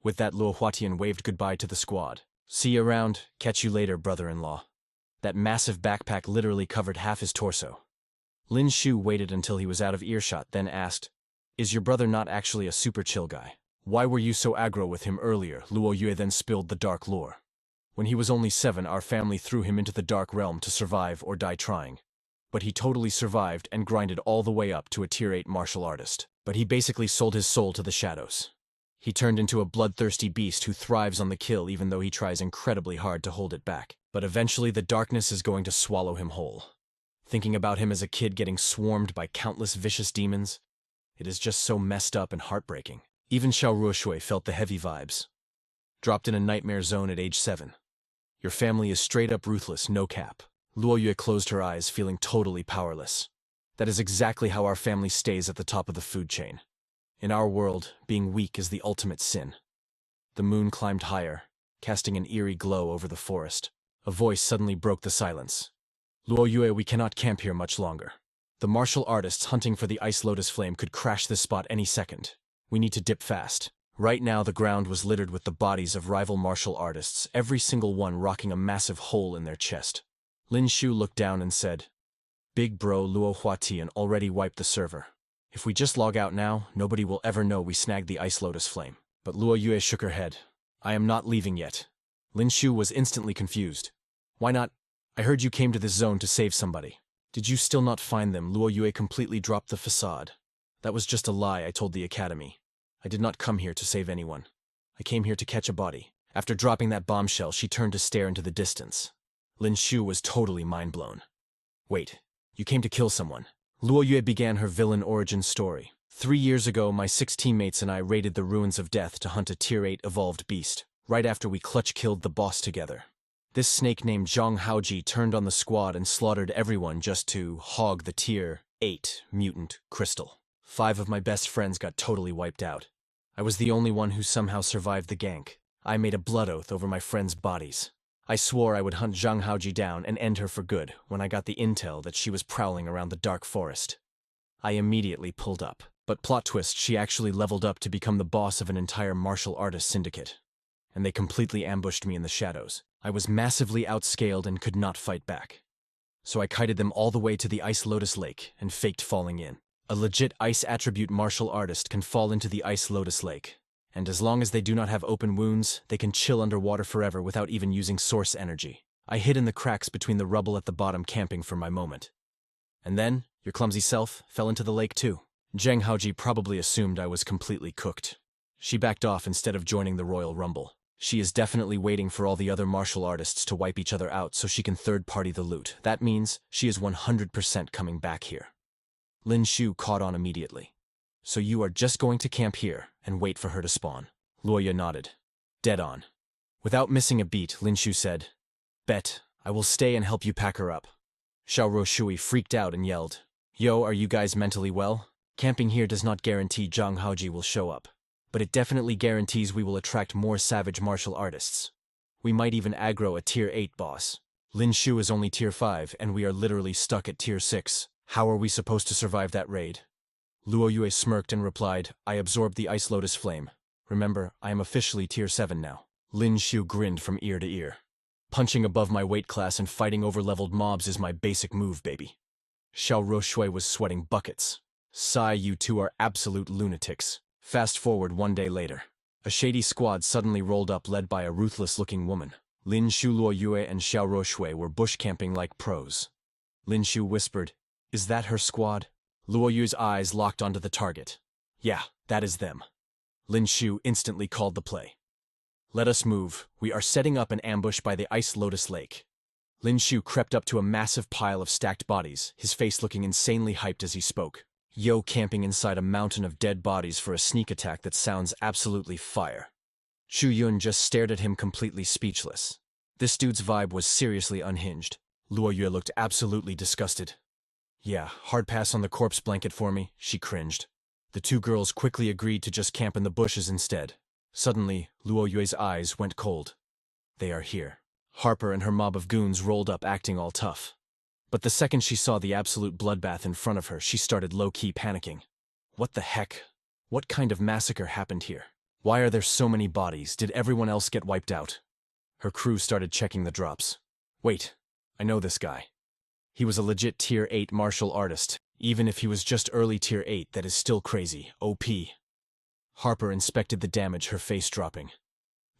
With that, Luo Huatian waved goodbye to the squad. See you around. Catch you later, brother-in-law. That massive backpack literally covered half his torso. Lin Xiu waited until he was out of earshot, then asked, is your brother not actually a super chill guy? Why were you so aggro with him earlier? Luo Yue then spilled the dark lore. When he was only 7, our family threw him into the dark realm to survive or die trying. But he totally survived and grinded all the way up to a Tier 8 martial artist. But he basically sold his soul to the shadows. He turned into a bloodthirsty beast who thrives on the kill even though he tries incredibly hard to hold it back. But eventually the darkness is going to swallow him whole. Thinking about him as a kid getting swarmed by countless vicious demons, it is just so messed up and heartbreaking. Even Xiao Ruoshui felt the heavy vibes. Dropped in a nightmare zone at age 7. Your family is straight up ruthless, no cap. Luo Yue closed her eyes, feeling totally powerless. That is exactly how our family stays at the top of the food chain. In our world, being weak is the ultimate sin. The moon climbed higher, casting an eerie glow over the forest. A voice suddenly broke the silence. Luo Yue, we cannot camp here much longer. The martial artists hunting for the Ice Lotus Flame could crash this spot any second. We need to dip fast. Right now, the ground was littered with the bodies of rival martial artists, every single one rocking a massive hole in their chest. Lin Xiu looked down and said, Big bro, Luo Huatian already wiped the server. If we just log out now, nobody will ever know we snagged the Ice Lotus Flame. But Luo Yue shook her head. I am not leaving yet. Lin Xiu was instantly confused. Why not? I heard you came to this zone to save somebody. Did you still not find them? Luo Yue completely dropped the facade. That was just a lie I told the academy. I did not come here to save anyone. I came here to catch a body. After dropping that bombshell, she turned to stare into the distance. Lin Xiu was totally mind-blown. Wait, you came to kill someone. Luo Yue began her villain origin story. 3 years ago, my 6 teammates and I raided the Ruins of Death to hunt a Tier 8 evolved beast, right after we clutch-killed the boss together. This snake named Zhang Haoji turned on the squad and slaughtered everyone just to hog the Tier 8 mutant crystal. 5 of my best friends got totally wiped out. I was the only one who somehow survived the gank. I made a blood oath over my friends' bodies. I swore I would hunt Zhang Haoji down and end her for good when I got the intel that she was prowling around the dark forest. I immediately pulled up. But plot twist, she actually leveled up to become the boss of an entire martial artist syndicate. And they completely ambushed me in the shadows. I was massively outscaled and could not fight back. So I kited them all the way to the Ice Lotus Lake and faked falling in. A legit ice attribute martial artist can fall into the Ice Lotus Lake, and as long as they do not have open wounds, they can chill underwater forever without even using source energy. I hid in the cracks between the rubble at the bottom camping for my moment. And then, your clumsy self fell into the lake too. Zheng Haoji probably assumed I was completely cooked. She backed off instead of joining the Royal Rumble. She is definitely waiting for all the other martial artists to wipe each other out so she can third-party the loot. That means she is 100% coming back here. Lin Xiu caught on immediately. So you are just going to camp here and wait for her to spawn. Luoya nodded. Dead on. Without missing a beat, Lin Xiu said, Bet, I will stay and help you pack her up. Xiao Shui freaked out and yelled, Yo, are you guys mentally well? Camping here does not guarantee Zhang Haoji will show up, but it definitely guarantees we will attract more savage martial artists. We might even aggro a tier 8 boss. Lin Xiu is only tier 5 and we are literally stuck at tier 6. How are we supposed to survive that raid? Luo Yue smirked and replied, I absorbed the Ice Lotus Flame. Remember, I am officially tier 7 now. Lin Xiu grinned from ear to ear. Punching above my weight class and fighting over-leveled mobs is my basic move, baby. Xiao Roshui was sweating buckets. Sigh, you two are absolute lunatics. Fast forward one day later. A shady squad suddenly rolled up led by a ruthless-looking woman. Lin Xiu, Luo Yue, and Xiao Roshui were bush camping like pros. Lin Xiu whispered, Is that her squad? Luo Yue's eyes locked onto the target. Yeah, that is them. Lin Xiu instantly called the play. Let us move. We are setting up an ambush by the Ice Lotus Lake. Lin Xiu crept up to a massive pile of stacked bodies, his face looking insanely hyped as he spoke. Yo camping inside a mountain of dead bodies for a sneak attack that sounds absolutely fire. Xu Yun just stared at him completely speechless. This dude's vibe was seriously unhinged. Luo Yue looked absolutely disgusted. Yeah, hard pass on the corpse blanket for me, she cringed. The two girls quickly agreed to just camp in the bushes instead. Suddenly, Luo Yue's eyes went cold. They are here. Harper and her mob of goons rolled up acting all tough. But the second she saw the absolute bloodbath in front of her, she started low-key panicking. What the heck? What kind of massacre happened here? Why are there so many bodies? Did everyone else get wiped out? Her crew started checking the drops. Wait, I know this guy. He was a legit tier 8 martial artist. Even if he was just early tier 8, that is still crazy. OP. Harper inspected the damage, her face dropping.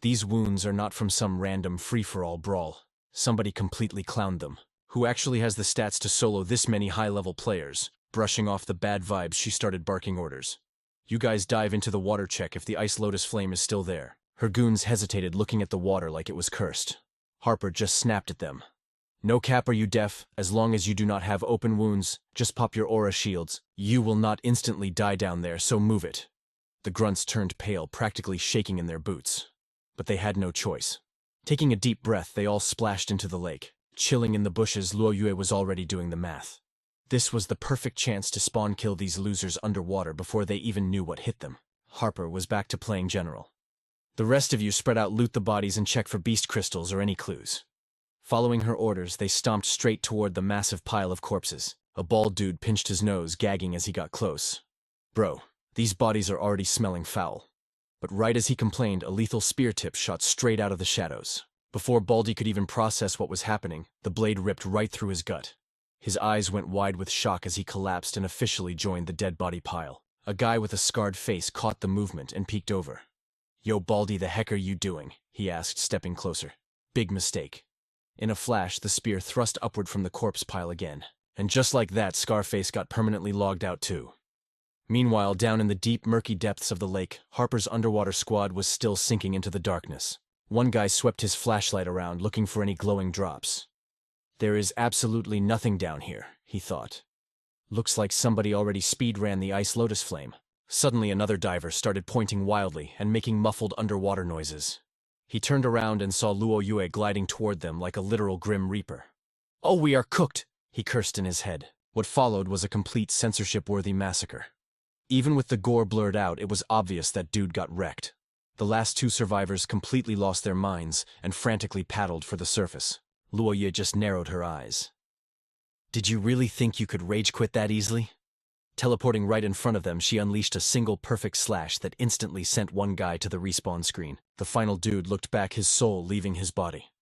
These wounds are not from some random free-for-all brawl. Somebody completely clowned them. Who actually has the stats to solo this many high-level players? Brushing off the bad vibes, she started barking orders. You guys dive into the water, check if the Ice Lotus Flame is still there. Her goons hesitated, looking at the water like it was cursed. Harper just snapped at them. No cap, are you deaf? As long as you do not have open wounds, just pop your aura shields. You will not instantly die down there, so move it. The grunts turned pale, practically shaking in their boots. But they had no choice. Taking a deep breath, they all splashed into the lake. Chilling in the bushes, Luo Yue was already doing the math. This was the perfect chance to spawn kill these losers underwater before they even knew what hit them. Harper was back to playing general. The rest of you spread out, loot the bodies, and check for beast crystals or any clues. Following her orders, they stomped straight toward the massive pile of corpses. A bald dude pinched his nose, gagging as he got close. Bro, these bodies are already smelling foul. But right as he complained, a lethal spear tip shot straight out of the shadows. Before Baldy could even process what was happening, the blade ripped right through his gut. His eyes went wide with shock as he collapsed and officially joined the dead body pile. A guy with a scarred face caught the movement and peeked over. Yo, Baldy, the heck are you doing? He asked, stepping closer. Big mistake. In a flash, the spear thrust upward from the corpse pile again. And just like that, Scarface got permanently logged out too. Meanwhile, down in the deep, murky depths of the lake, Harper's underwater squad was still sinking into the darkness. One guy swept his flashlight around, looking for any glowing drops. There is absolutely nothing down here, he thought. Looks like somebody already speed-ran the Ice Lotus Flame. Suddenly another diver started pointing wildly and making muffled underwater noises. He turned around and saw Luo Yue gliding toward them like a literal Grim Reaper. Oh, we are cooked, he cursed in his head. What followed was a complete censorship-worthy massacre. Even with the gore blurred out, it was obvious that dude got wrecked. The last two survivors completely lost their minds and frantically paddled for the surface. Luo Yue just narrowed her eyes. Did you really think you could rage quit that easily? Teleporting right in front of them, she unleashed a single perfect slash that instantly sent one guy to the respawn screen. The final dude looked back, his soul leaving his body.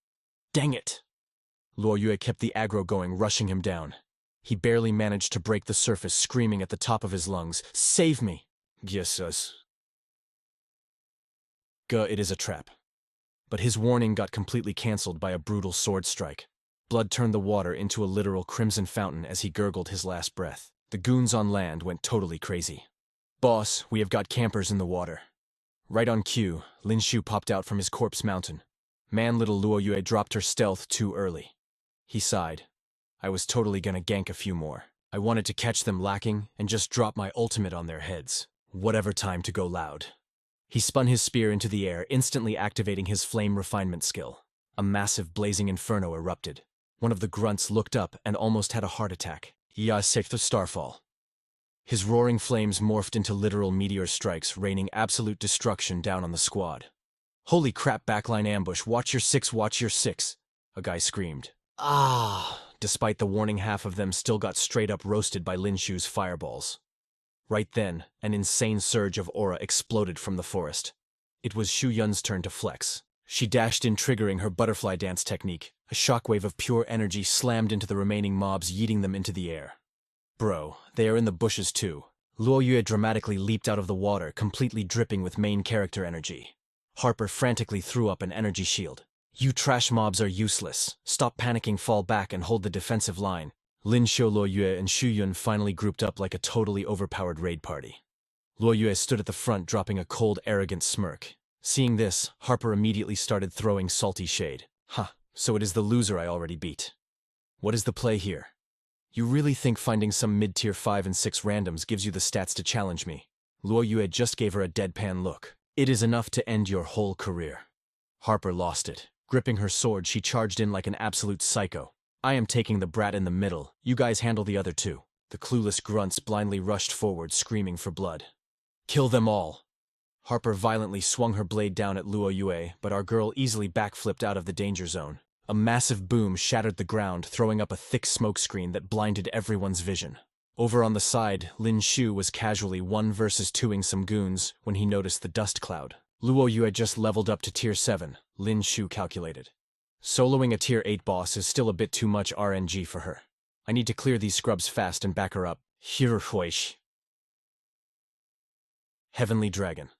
Dang it! Luo Yue kept the aggro going, rushing him down. He barely managed to break the surface, screaming at the top of his lungs, "Save me!" "Jesus. It is a trap." But his warning got completely cancelled by a brutal sword strike. Blood turned the water into a literal crimson fountain as he gurgled his last breath. The goons on land went totally crazy. "Boss, we have got campers in the water." Right on cue, Lin Xiu popped out from his corpse mountain. Man, little Luo Yue dropped her stealth too early. He sighed. "I was totally gonna gank a few more. I wanted to catch them lacking and just drop my ultimate on their heads. Whatever time to go loud." He spun his spear into the air, instantly activating his flame refinement skill. A massive blazing inferno erupted. One of the grunts looked up and almost had a heart attack. The Starfall. His roaring flames morphed into literal meteor strikes, raining absolute destruction down on the squad. "Holy crap, backline ambush, watch your six, watch your six," a guy screamed. Despite the warning, half of them still got straight up roasted by Lin Xiu's fireballs. Right then, an insane surge of aura exploded from the forest. It was Xu Yun's turn to flex. She dashed in, triggering her butterfly dance technique. A shockwave of pure energy slammed into the remaining mobs, yeeting them into the air. "Bro, they are in the bushes too." Luo Yue dramatically leaped out of the water, completely dripping with main character energy. Harper frantically threw up an energy shield. "You trash mobs are useless. Stop panicking, fall back, and hold the defensive line." Lin Xiu, Luo Yue, and Xu Yun finally grouped up like a totally overpowered raid party. Luo Yue stood at the front, dropping a cold, arrogant smirk. Seeing this, Harper immediately started throwing salty shade. So it is the loser I already beat. What is the play here? You really think finding some mid-tier 5 and 6 randoms gives you the stats to challenge me? Luo Yue just gave her a deadpan look. "It is enough to end your whole career." Harper lost it. Gripping her sword, she charged in like an absolute psycho. "I am taking the brat in the middle. You guys handle the other two." The clueless grunts blindly rushed forward, screaming for blood. "Kill them all." Harper violently swung her blade down at Luo Yue, but our girl easily backflipped out of the danger zone. A massive boom shattered the ground, throwing up a thick smoke screen that blinded everyone's vision. Over on the side, Lin Xiu was casually 1 versus 2ing some goons when he noticed the dust cloud. Luo Yue had just leveled up to tier 7, Lin Xiu calculated. Soloing a tier 8 boss is still a bit too much RNG for her. I need to clear these scrubs fast and back her up. Hiruhuish. Heavenly Dragon.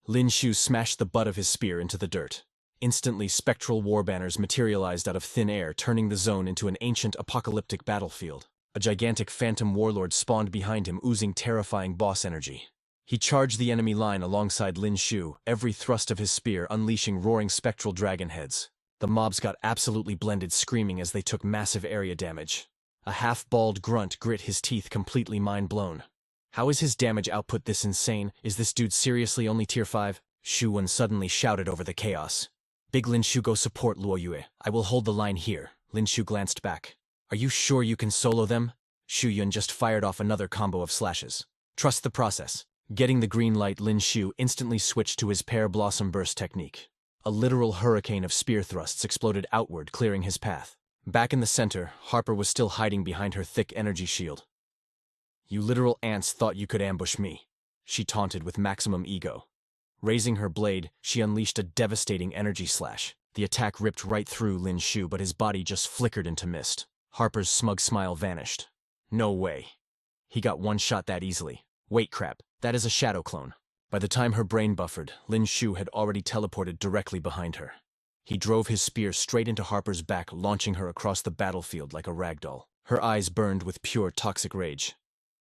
Lin Xiu smashed the butt of his spear into the dirt. Instantly, spectral war banners materialized out of thin air, turning the zone into an ancient apocalyptic battlefield. A gigantic phantom warlord spawned behind him, oozing terrifying boss energy. He charged the enemy line alongside Lin Xiu, every thrust of his spear unleashing roaring spectral dragon heads. The mobs got absolutely blended, screaming as they took massive area damage. A half-bald grunt grit his teeth, completely mind-blown. How is his damage output this insane? Is this dude seriously only tier 5? Xu Wen suddenly shouted over the chaos. "Big Lin Xiu, go support Luo Yue. I will hold the line here." Lin Xiu glanced back. "Are you sure you can solo them?" Xu Yun just fired off another combo of slashes. "Trust the process." Getting the green light, Lin Xiu instantly switched to his Pear Blossom Burst technique. A literal hurricane of spear thrusts exploded outward, clearing his path. Back in the center, Harper was still hiding behind her thick energy shield. "You literal ants thought you could ambush me," she taunted with maximum ego. Raising her blade, she unleashed a devastating energy slash. The attack ripped right through Lin Xiu, but his body just flickered into mist. Harper's smug smile vanished. "No way. He got one shot that easily. Wait, crap, that is a shadow clone." By the time her brain buffered, Lin Xiu had already teleported directly behind her. He drove his spear straight into Harper's back, launching her across the battlefield like a ragdoll. Her eyes burned with pure toxic rage.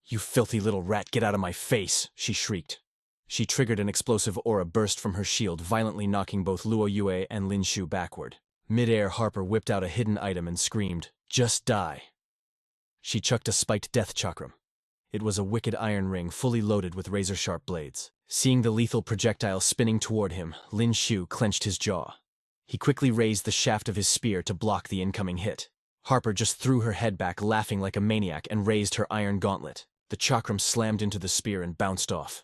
"You filthy little rat, get out of my face!" she shrieked. She triggered an explosive aura burst from her shield, violently knocking both Luo Yue and Lin Xiu backward. Mid-air, Harper whipped out a hidden item and screamed, "Just die!" She chucked a spiked death chakram. It was a wicked iron ring fully loaded with razor-sharp blades. Seeing the lethal projectile spinning toward him, Lin Xiu clenched his jaw. He quickly raised the shaft of his spear to block the incoming hit. Harper just threw her head back, laughing like a maniac, and raised her iron gauntlet. The chakram slammed into the spear and bounced off.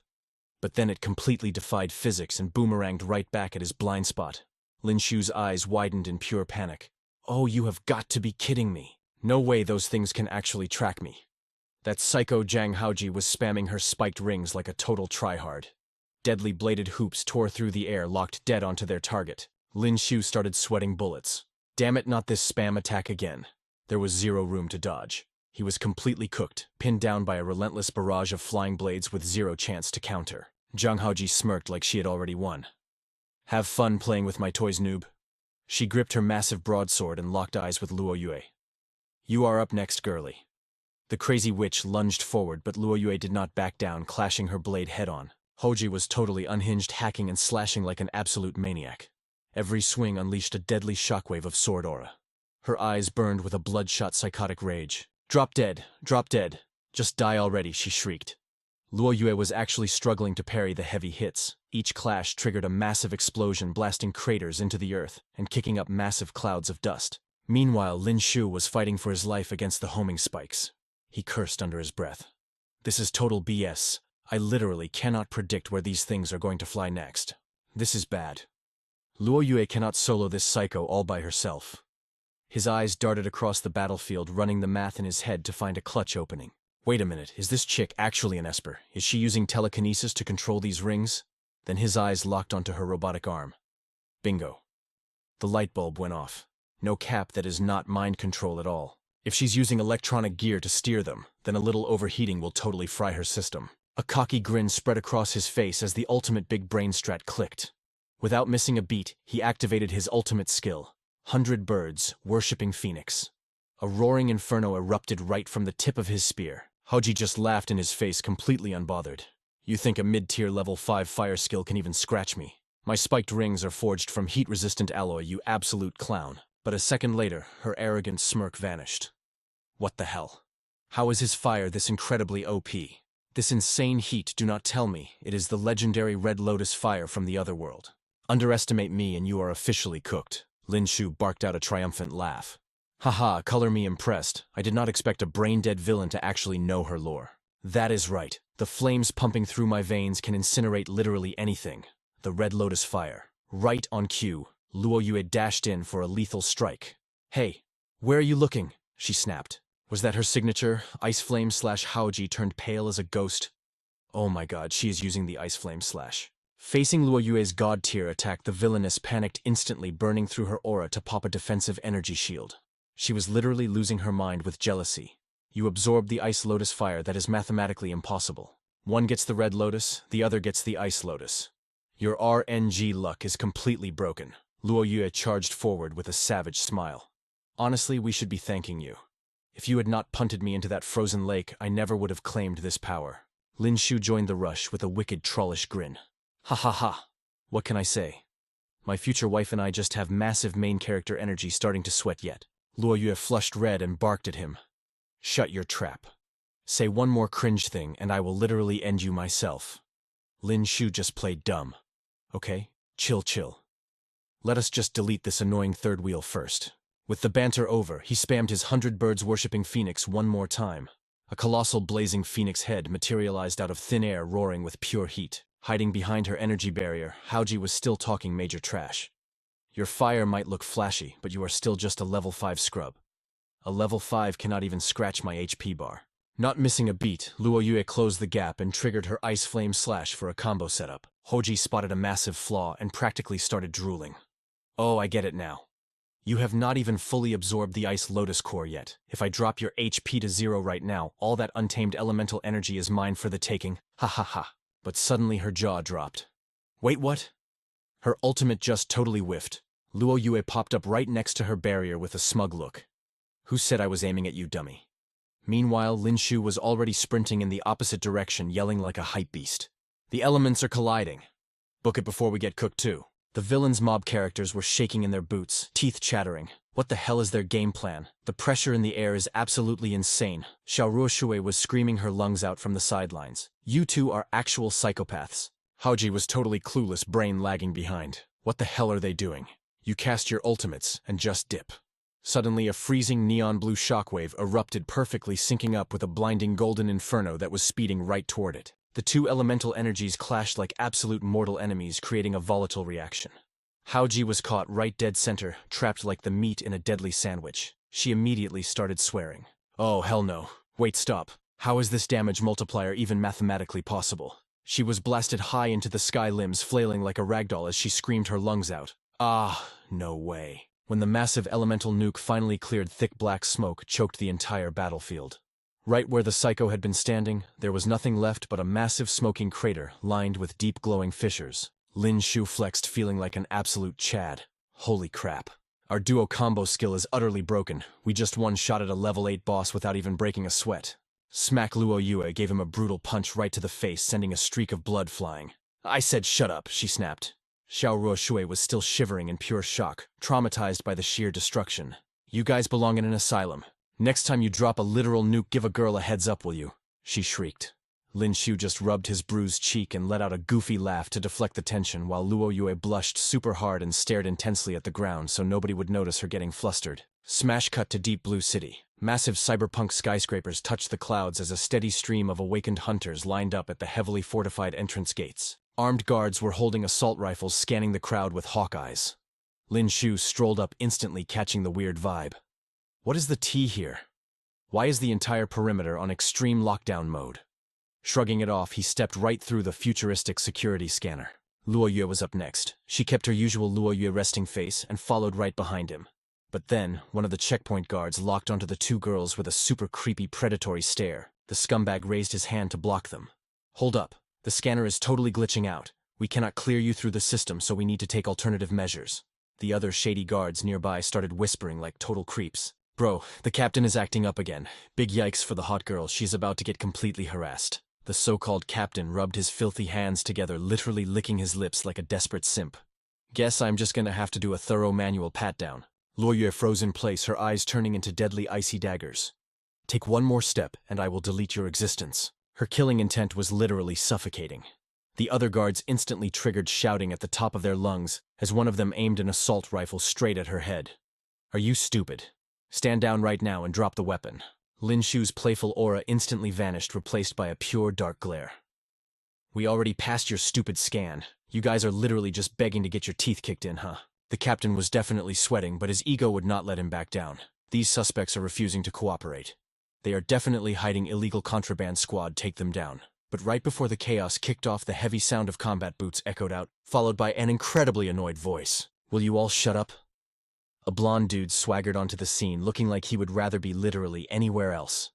But then it completely defied physics and boomeranged right back at his blind spot. Lin Xiu's eyes widened in pure panic. "Oh, you have got to be kidding me. No way those things can actually track me." That psycho Zhang Haoji was spamming her spiked rings like a total tryhard. Deadly bladed hoops tore through the air, locked dead onto their target. Lin Xiu started sweating bullets. Damn it, not this spam attack again. There was zero room to dodge. He was completely cooked, pinned down by a relentless barrage of flying blades with zero chance to counter. Zhang Haoji smirked like she had already won. Have fun playing with my toys, noob. She gripped her massive broadsword and locked eyes with Luo Yue. You are up next, girly. The crazy witch lunged forward, but Luo Yue did not back down, clashing her blade head-on. Hoji was totally unhinged, hacking and slashing like an absolute maniac. Every swing unleashed a deadly shockwave of sword aura. Her eyes burned with a bloodshot psychotic rage. Drop dead, drop dead. Just die already, she shrieked. Luo Yue was actually struggling to parry the heavy hits. Each clash triggered a massive explosion, blasting craters into the earth and kicking up massive clouds of dust. Meanwhile, Lin Xiu was fighting for his life against the homing spikes. He cursed under his breath. This is total BS. I literally cannot predict where these things are going to fly next. This is bad. Luo Yue cannot solo this psycho all by herself. His eyes darted across the battlefield, running the math in his head to find a clutch opening. Wait a minute, is this chick actually an Esper? Is she using telekinesis to control these rings? Then his eyes locked onto her robotic arm. Bingo. The light bulb went off. No cap, that is not mind control at all. If she's using electronic gear to steer them, then a little overheating will totally fry her system. A cocky grin spread across his face as the ultimate big brain strat clicked. Without missing a beat, he activated his ultimate skill. 100 birds, worshipping Phoenix. A roaring inferno erupted right from the tip of his spear. Hoji just laughed in his face, completely unbothered. You think a mid-tier level 5 fire skill can even scratch me? My spiked rings are forged from heat-resistant alloy, you absolute clown. But a second later, her arrogant smirk vanished. What the hell? How is his fire this incredibly OP? This insane heat, do not tell me it is the legendary Red Lotus fire from the other world. Underestimate me and you are officially cooked. Lin Xiu barked out a triumphant laugh. Haha, color me impressed. I did not expect a brain-dead villain to actually know her lore. That is right. The flames pumping through my veins can incinerate literally anything. The Red Lotus fire. Right on cue, Luo Yue dashed in for a lethal strike. Hey, where are you looking? She snapped. Was that her signature? Ice Flame / Haoji turned pale as a ghost. Oh my god, she is using the Ice Flame /. Facing Luo Yue's god tier attack, the villainess panicked instantly, burning through her aura to pop a defensive energy shield. She was literally losing her mind with jealousy. You absorb the Ice Lotus fire, that is mathematically impossible. One gets the Red Lotus, the other gets the Ice Lotus. Your RNG luck is completely broken. Luo Yue charged forward with a savage smile. Honestly, we should be thanking you. If you had not punted me into that frozen lake, I never would have claimed this power. Lin Xiu joined the rush with a wicked trollish grin. Ha ha ha. What can I say? My future wife and I just have massive main character energy starting to sweat yet. Luo Yue flushed red and barked at him. Shut your trap. Say one more cringe thing and I will literally end you myself. Lin Xiu just played dumb. Okay, chill. Let us just delete this annoying third wheel first. With the banter over, he spammed his 100 birds worshipping Phoenix one more time. A colossal blazing phoenix head materialized out of thin air, roaring with pure heat. Hiding behind her energy barrier, Haoji was still talking major trash. Your fire might look flashy, but you are still just a level 5 scrub. A level 5 cannot even scratch my HP bar. Not missing a beat, Luo Yue closed the gap and triggered her Ice Flame / for a combo setup. Hoji spotted a massive flaw and practically started drooling. Oh, I get it now. You have not even fully absorbed the Ice Lotus core yet. If I drop your HP to 0 right now, all that untamed elemental energy is mine for the taking. Ha ha ha. But suddenly her jaw dropped. Wait, what? Her ultimate just totally whiffed. Luo Yue popped up right next to her barrier with a smug look. Who said I was aiming at you, dummy? Meanwhile, Lin Xiu was already sprinting in the opposite direction, yelling like a hype beast. The elements are colliding. Book it before we get cooked too. The villain's mob characters were shaking in their boots, teeth chattering. What the hell is their game plan? The pressure in the air is absolutely insane. Xiaoruo Shui was screaming her lungs out from the sidelines. You two are actual psychopaths. Haoji was totally clueless, brain lagging behind. What the hell are they doing? You cast your ultimates and just dip. Suddenly a freezing neon blue shockwave erupted, perfectly syncing up with a blinding golden inferno that was speeding right toward it. The two elemental energies clashed like absolute mortal enemies, creating a volatile reaction. Haoji was caught right dead center, trapped like the meat in a deadly sandwich. She immediately started swearing. Oh, hell no. Wait, stop. How is this damage multiplier even mathematically possible? She was blasted high into the sky, limbs flailing like a ragdoll as she screamed her lungs out. Ah, no way. when the massive elemental nuke finally cleared, thick black smoke choked the entire battlefield. Right where the psycho had been standing, there was nothing left but a massive smoking crater lined with deep glowing fissures. Lin Xiu flexed, feeling like an absolute Chad. Holy crap. Our duo combo skill is utterly broken. We just one-shotted a level 8 boss without even breaking a sweat. Smack. Luo Yue gave him a brutal punch right to the face, sending a streak of blood flying. I said shut up, she snapped. Xiao Ruoshui was still shivering in pure shock, traumatized by the sheer destruction. You guys belong in an asylum. Next time you drop a literal nuke, give a girl a heads up, will you? She shrieked. Lin Xiu just rubbed his bruised cheek and let out a goofy laugh to deflect the tension, while Luo Yue blushed super hard and stared intensely at the ground so nobody would notice her getting flustered. Smash cut to Deep Blue City. Massive cyberpunk skyscrapers touched the clouds as a steady stream of awakened hunters lined up at the heavily fortified entrance gates. Armed guards were holding assault rifles, scanning the crowd with hawk eyes. Lin Xiu strolled up, instantly catching the weird vibe. What is the tea here? Why is the entire perimeter on extreme lockdown mode? Shrugging it off, he stepped right through the futuristic security scanner. Luo Yue was up next. She kept her usual Luo Yue resting face and followed right behind him. But then, one of the checkpoint guards locked onto the two girls with a super creepy predatory stare. The scumbag raised his hand to block them. Hold up. The scanner is totally glitching out. We cannot clear you through the system, so we need to take alternative measures. The other shady guards nearby started whispering like total creeps. Bro, the captain is acting up again. Big yikes for the hot girl, she's about to get completely harassed. The so-called captain rubbed his filthy hands together, literally licking his lips like a desperate simp. Guess I'm just gonna have to do a thorough manual pat-down. Luo Yue froze in place, her eyes turning into deadly icy daggers. Take one more step, and I will delete your existence. Her killing intent was literally suffocating. The other guards instantly triggered, shouting at the top of their lungs, as one of them aimed an assault rifle straight at her head. Are you stupid? Stand down right now and drop the weapon. Lin Xiu's playful aura instantly vanished, replaced by a pure dark glare. We already passed your stupid scan. You guys are literally just begging to get your teeth kicked in, huh? The captain was definitely sweating, but his ego would not let him back down. These suspects are refusing to cooperate. They are definitely hiding illegal contraband. Squad, take them down. But right before the chaos kicked off, the heavy sound of combat boots echoed out, followed by an incredibly annoyed voice. Will you all shut up? A blonde dude swaggered onto the scene, looking like he would rather be literally anywhere else.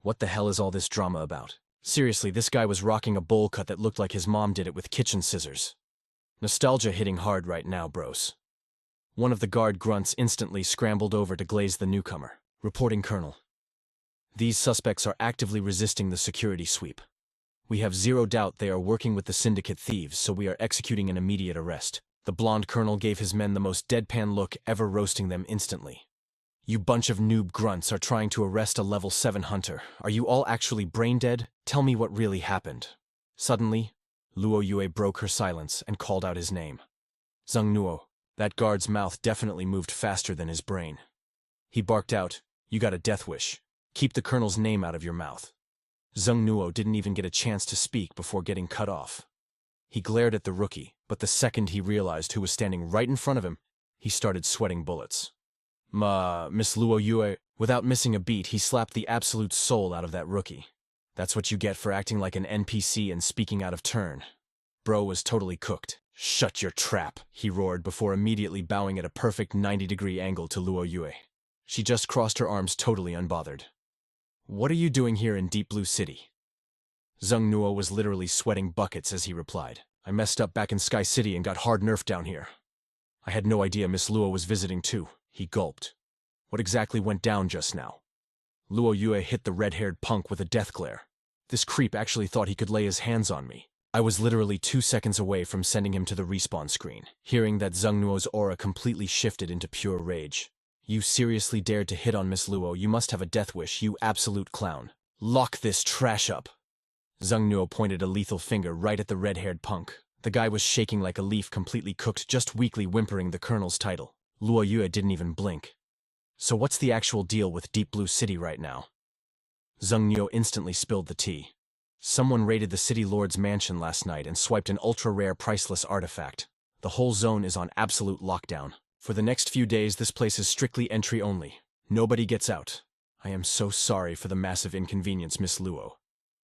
What the hell is all this drama about? Seriously, this guy was rocking a bowl cut that looked like his mom did it with kitchen scissors. Nostalgia hitting hard right now, bros. One of the guard grunts instantly scrambled over to glaze the newcomer. Reporting, Colonel. These suspects are actively resisting the security sweep. We have zero doubt they are working with the syndicate thieves, so we are executing an immediate arrest. The blonde colonel gave his men the most deadpan look ever, roasting them instantly. You bunch of noob grunts are trying to arrest a level 7 hunter. Are you all actually brain dead? Tell me what really happened. Suddenly, Luo Yue broke her silence and called out his name. Zheng Nuo. That guard's mouth definitely moved faster than his brain. He barked out, "You got a death wish. Keep the colonel's name out of your mouth." Zheng Nuo didn't even get a chance to speak before getting cut off. He glared at the rookie, but the second he realized who was standing right in front of him, he started sweating bullets. Miss Luo Yue. Without missing a beat, he slapped the absolute soul out of that rookie. That's what you get for acting like an NPC and speaking out of turn. Bro was totally cooked. Shut your trap, he roared before immediately bowing at a perfect 90-degree angle to Luo Yue. She just crossed her arms, totally unbothered. What are you doing here in Deep Blue City? Zheng Nuo was literally sweating buckets as he replied. I messed up back in Sky City and got hard nerfed down here. I had no idea Miss Luo was visiting too. He gulped. What exactly went down just now? Luo Yue hit the red-haired punk with a death glare. This creep actually thought he could lay his hands on me. I was literally 2 seconds away from sending him to the respawn screen. Hearing that, Zheng Nuo's aura completely shifted into pure rage. You seriously dared to hit on Miss Luo? You must have a death wish, you absolute clown. Lock this trash up. Zheng Nuo pointed a lethal finger right at the red-haired punk. The guy was shaking like a leaf, completely cooked, just weakly whimpering the colonel's title. Luo Yue didn't even blink. So what's the actual deal with Deep Blue City right now? Zheng Nuo instantly spilled the tea. Someone raided the city lord's mansion last night and swiped an ultra-rare priceless artifact. The whole zone is on absolute lockdown. For the next few days, this place is strictly entry only. Nobody gets out. I am so sorry for the massive inconvenience, Miss Luo.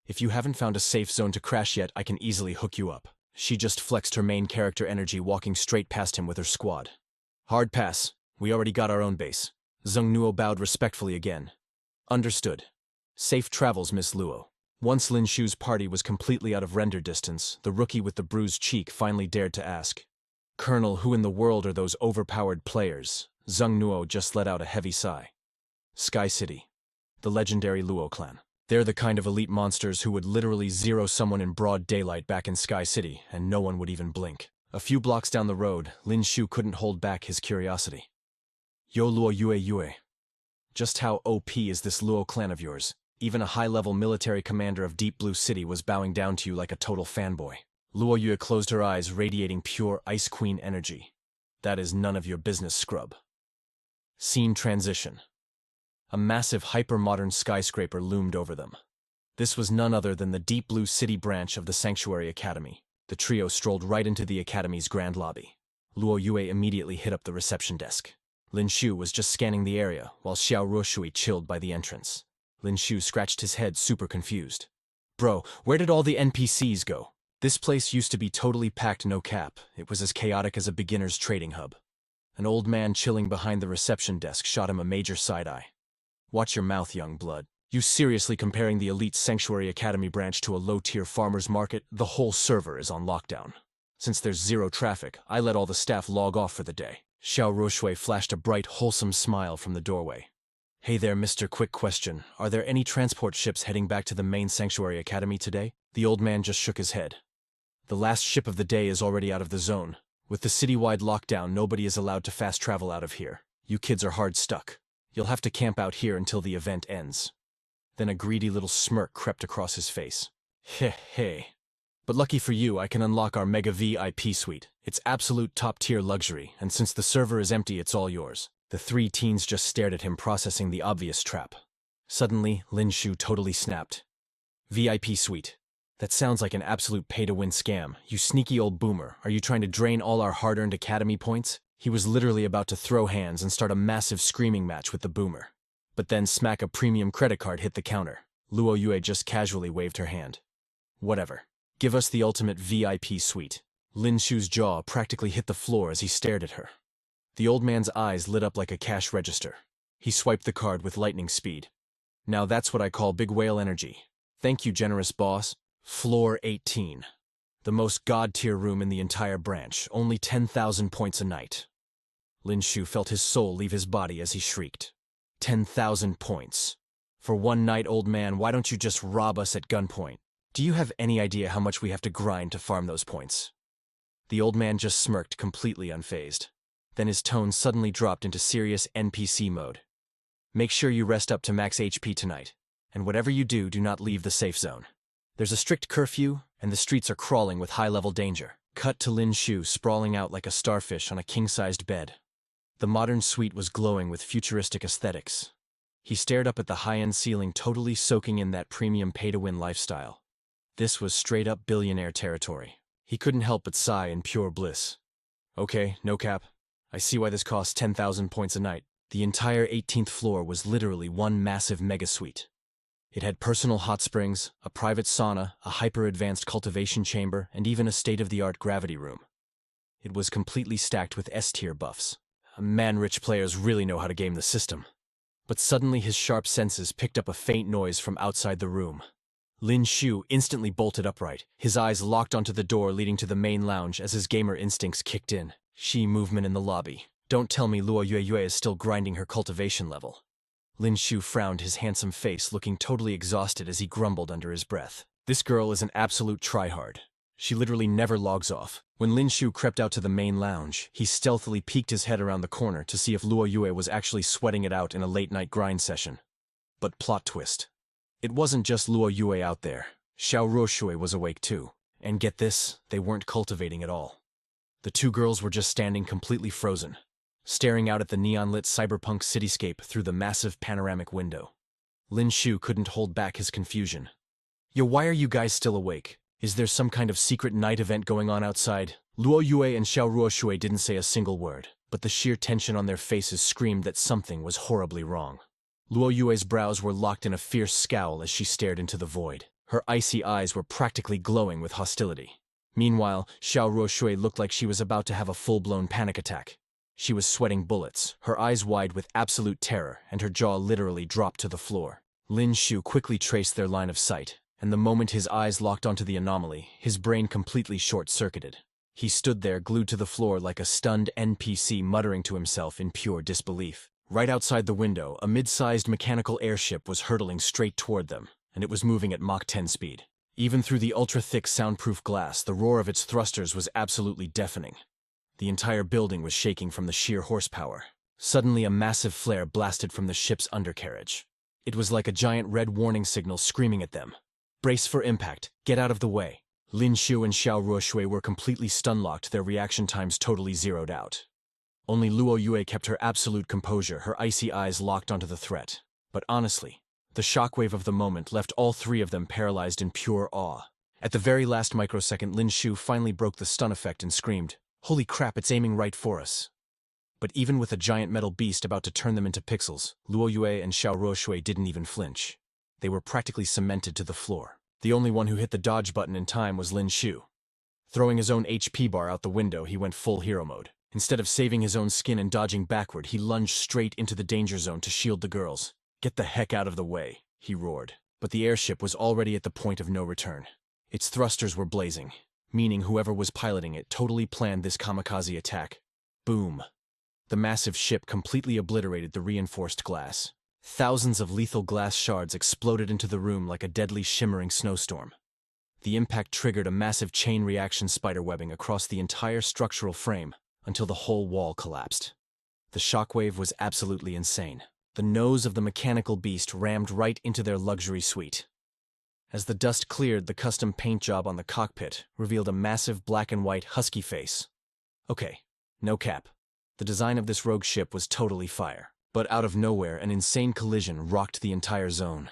If you haven't found a safe zone to crash yet, I can easily hook you up. She just flexed her main character energy, walking straight past him with her squad. Hard pass. We already got our own base. Zheng Nuo bowed respectfully again. Understood. Safe travels, Miss Luo. Once Lin Xiu's party was completely out of render distance, the rookie with the bruised cheek finally dared to ask. Colonel, who in the world are those overpowered players? Zheng Nuo just let out a heavy sigh. Sky City. The legendary Luo clan. They're the kind of elite monsters who would literally zero someone in broad daylight back in Sky City, and no one would even blink. A few blocks down the road, Lin Xiu couldn't hold back his curiosity. Yo Luo Yue. Just how OP is this Luo clan of yours? Even a high-level military commander of Deep Blue City was bowing down to you like a total fanboy. Luo Yue closed her eyes, radiating pure Ice Queen energy. That is none of your business, scrub. Scene transition. A massive hyper-modern skyscraper loomed over them. This was none other than the Deep Blue City branch of the Sanctuary Academy. The trio strolled right into the Academy's grand lobby. Luo Yue immediately hit up the reception desk. Lin Xiu was just scanning the area, while Xiao Ruoshui chilled by the entrance. Lin Xiu scratched his head, super confused. Bro, where did all the NPCs go? This place used to be totally packed, no cap. It was as chaotic as a beginner's trading hub. An old man chilling behind the reception desk shot him a major side-eye. Watch your mouth, young blood. You seriously comparing the elite Sanctuary Academy branch to a low-tier farmer's market? The whole server is on lockdown. Since there's zero traffic, I let all the staff log off for the day. Xiao Ruoshui flashed a bright, wholesome smile from the doorway. Hey there, Mr. Quick Question. Are there any transport ships heading back to the main Sanctuary Academy today? The old man just shook his head. The last ship of the day is already out of the zone. With the citywide lockdown, nobody is allowed to fast travel out of here. You kids are hard stuck. You'll have to camp out here until the event ends. Then a greedy little smirk crept across his face. Heh. But lucky for you, I can unlock our Mega VIP suite. It's absolute top-tier luxury, and since the server is empty, it's all yours. The three teens just stared at him, processing the obvious trap. Suddenly, Lin Xiu totally snapped. VIP suite. That sounds like an absolute pay-to-win scam. You sneaky old boomer. Are you trying to drain all our hard-earned academy points? He was literally about to throw hands and start a massive screaming match with the boomer. But then smack, a premium credit card hit the counter. Luo Yue just casually waved her hand. Whatever. Give us the ultimate VIP suite. Lin Xiu's jaw practically hit the floor as he stared at her. The old man's eyes lit up like a cash register. He swiped the card with lightning speed. Now that's what I call big whale energy. Thank you, generous boss. Floor 18. The most god-tier room in the entire branch, only 10,000 points a night. Lin Xiu felt his soul leave his body as he shrieked. 10,000 points. For one night, old man, why don't you just rob us at gunpoint? Do you have any idea how much we have to grind to farm those points? The old man just smirked, completely unfazed. Then his tone suddenly dropped into serious NPC mode. Make sure you rest up to max HP tonight, and whatever you do, do not leave the safe zone. There's a strict curfew, and the streets are crawling with high-level danger. Cut to Lin Xiu sprawling out like a starfish on a king-sized bed. The modern suite was glowing with futuristic aesthetics. He stared up at the high-end ceiling, totally soaking in that premium pay-to-win lifestyle. This was straight-up billionaire territory. He couldn't help but sigh in pure bliss. Okay, no cap. I see why this costs 10,000 points a night. The entire 18th floor was literally one massive mega suite. It had personal hot springs, a private sauna, a hyper-advanced cultivation chamber, and even a state-of-the-art gravity room. It was completely stacked with S-tier buffs. Man, rich players really know how to game the system. But suddenly his sharp senses picked up a faint noise from outside the room. Lin Xiu instantly bolted upright, his eyes locked onto the door leading to the main lounge as his gamer instincts kicked in. Shi movement in the lobby. Don't tell me Luo Yue is still grinding her cultivation level. Lin Xiu frowned, his handsome face looking totally exhausted as he grumbled under his breath. This girl is an absolute tryhard. She literally never logs off. When Lin Xiu crept out to the main lounge, he stealthily peeked his head around the corner to see if Luo Yue was actually sweating it out in a late-night grind session. But plot twist. It wasn't just Luo Yue out there. Xiao Ruoshui was awake too. And get this, they weren't cultivating at all. The two girls were just standing completely frozen, staring out at the neon-lit cyberpunk cityscape through the massive panoramic window. Lin Xiu couldn't hold back his confusion. Yo, why are you guys still awake? Is there some kind of secret night event going on outside? Luo Yue and Xiao Ruoshui didn't say a single word, but the sheer tension on their faces screamed that something was horribly wrong. Luo Yue's brows were locked in a fierce scowl as she stared into the void. Her icy eyes were practically glowing with hostility. Meanwhile, Xiao Ruoshui looked like she was about to have a full-blown panic attack. She was sweating bullets, her eyes wide with absolute terror, and her jaw literally dropped to the floor. Lin Xiu quickly traced their line of sight, and the moment his eyes locked onto the anomaly, his brain completely short-circuited. He stood there glued to the floor like a stunned NPC, muttering to himself in pure disbelief. Right outside the window, a mid-sized mechanical airship was hurtling straight toward them, and it was moving at Mach 10 speed. Even through the ultra-thick soundproof glass, the roar of its thrusters was absolutely deafening. The entire building was shaking from the sheer horsepower. Suddenly, a massive flare blasted from the ship's undercarriage. It was like a giant red warning signal screaming at them. "Brace for impact. Get out of the way." Lin Xiu and Xiao Ruoshui were completely stun-locked, their reaction times totally zeroed out. Only Luo Yue kept her absolute composure, her icy eyes locked onto the threat. But honestly, the shockwave of the moment left all three of them paralyzed in pure awe. At the very last microsecond, Lin Xiu finally broke the stun effect and screamed, "Holy crap, it's aiming right for us." But even with a giant metal beast about to turn them into pixels, Luo Yue and Xiao Ruoshui didn't even flinch. They were practically cemented to the floor. The only one who hit the dodge button in time was Lin Xiu. Throwing his own HP bar out the window, he went full hero mode. Instead of saving his own skin and dodging backward, he lunged straight into the danger zone to shield the girls. "Get the heck out of the way," he roared. But the airship was already at the point of no return. Its thrusters were blazing, meaning whoever was piloting it totally planned this kamikaze attack. Boom. The massive ship completely obliterated the reinforced glass. Thousands of lethal glass shards exploded into the room like a deadly shimmering snowstorm. The impact triggered a massive chain reaction spiderwebbing across the entire structural frame until the whole wall collapsed. The shockwave was absolutely insane. The nose of the mechanical beast rammed right into their luxury suite. As the dust cleared, the custom paint job on the cockpit revealed a massive black and white husky face. Okay, no cap. The design of this rogue ship was totally fire. But out of nowhere, an insane collision rocked the entire zone.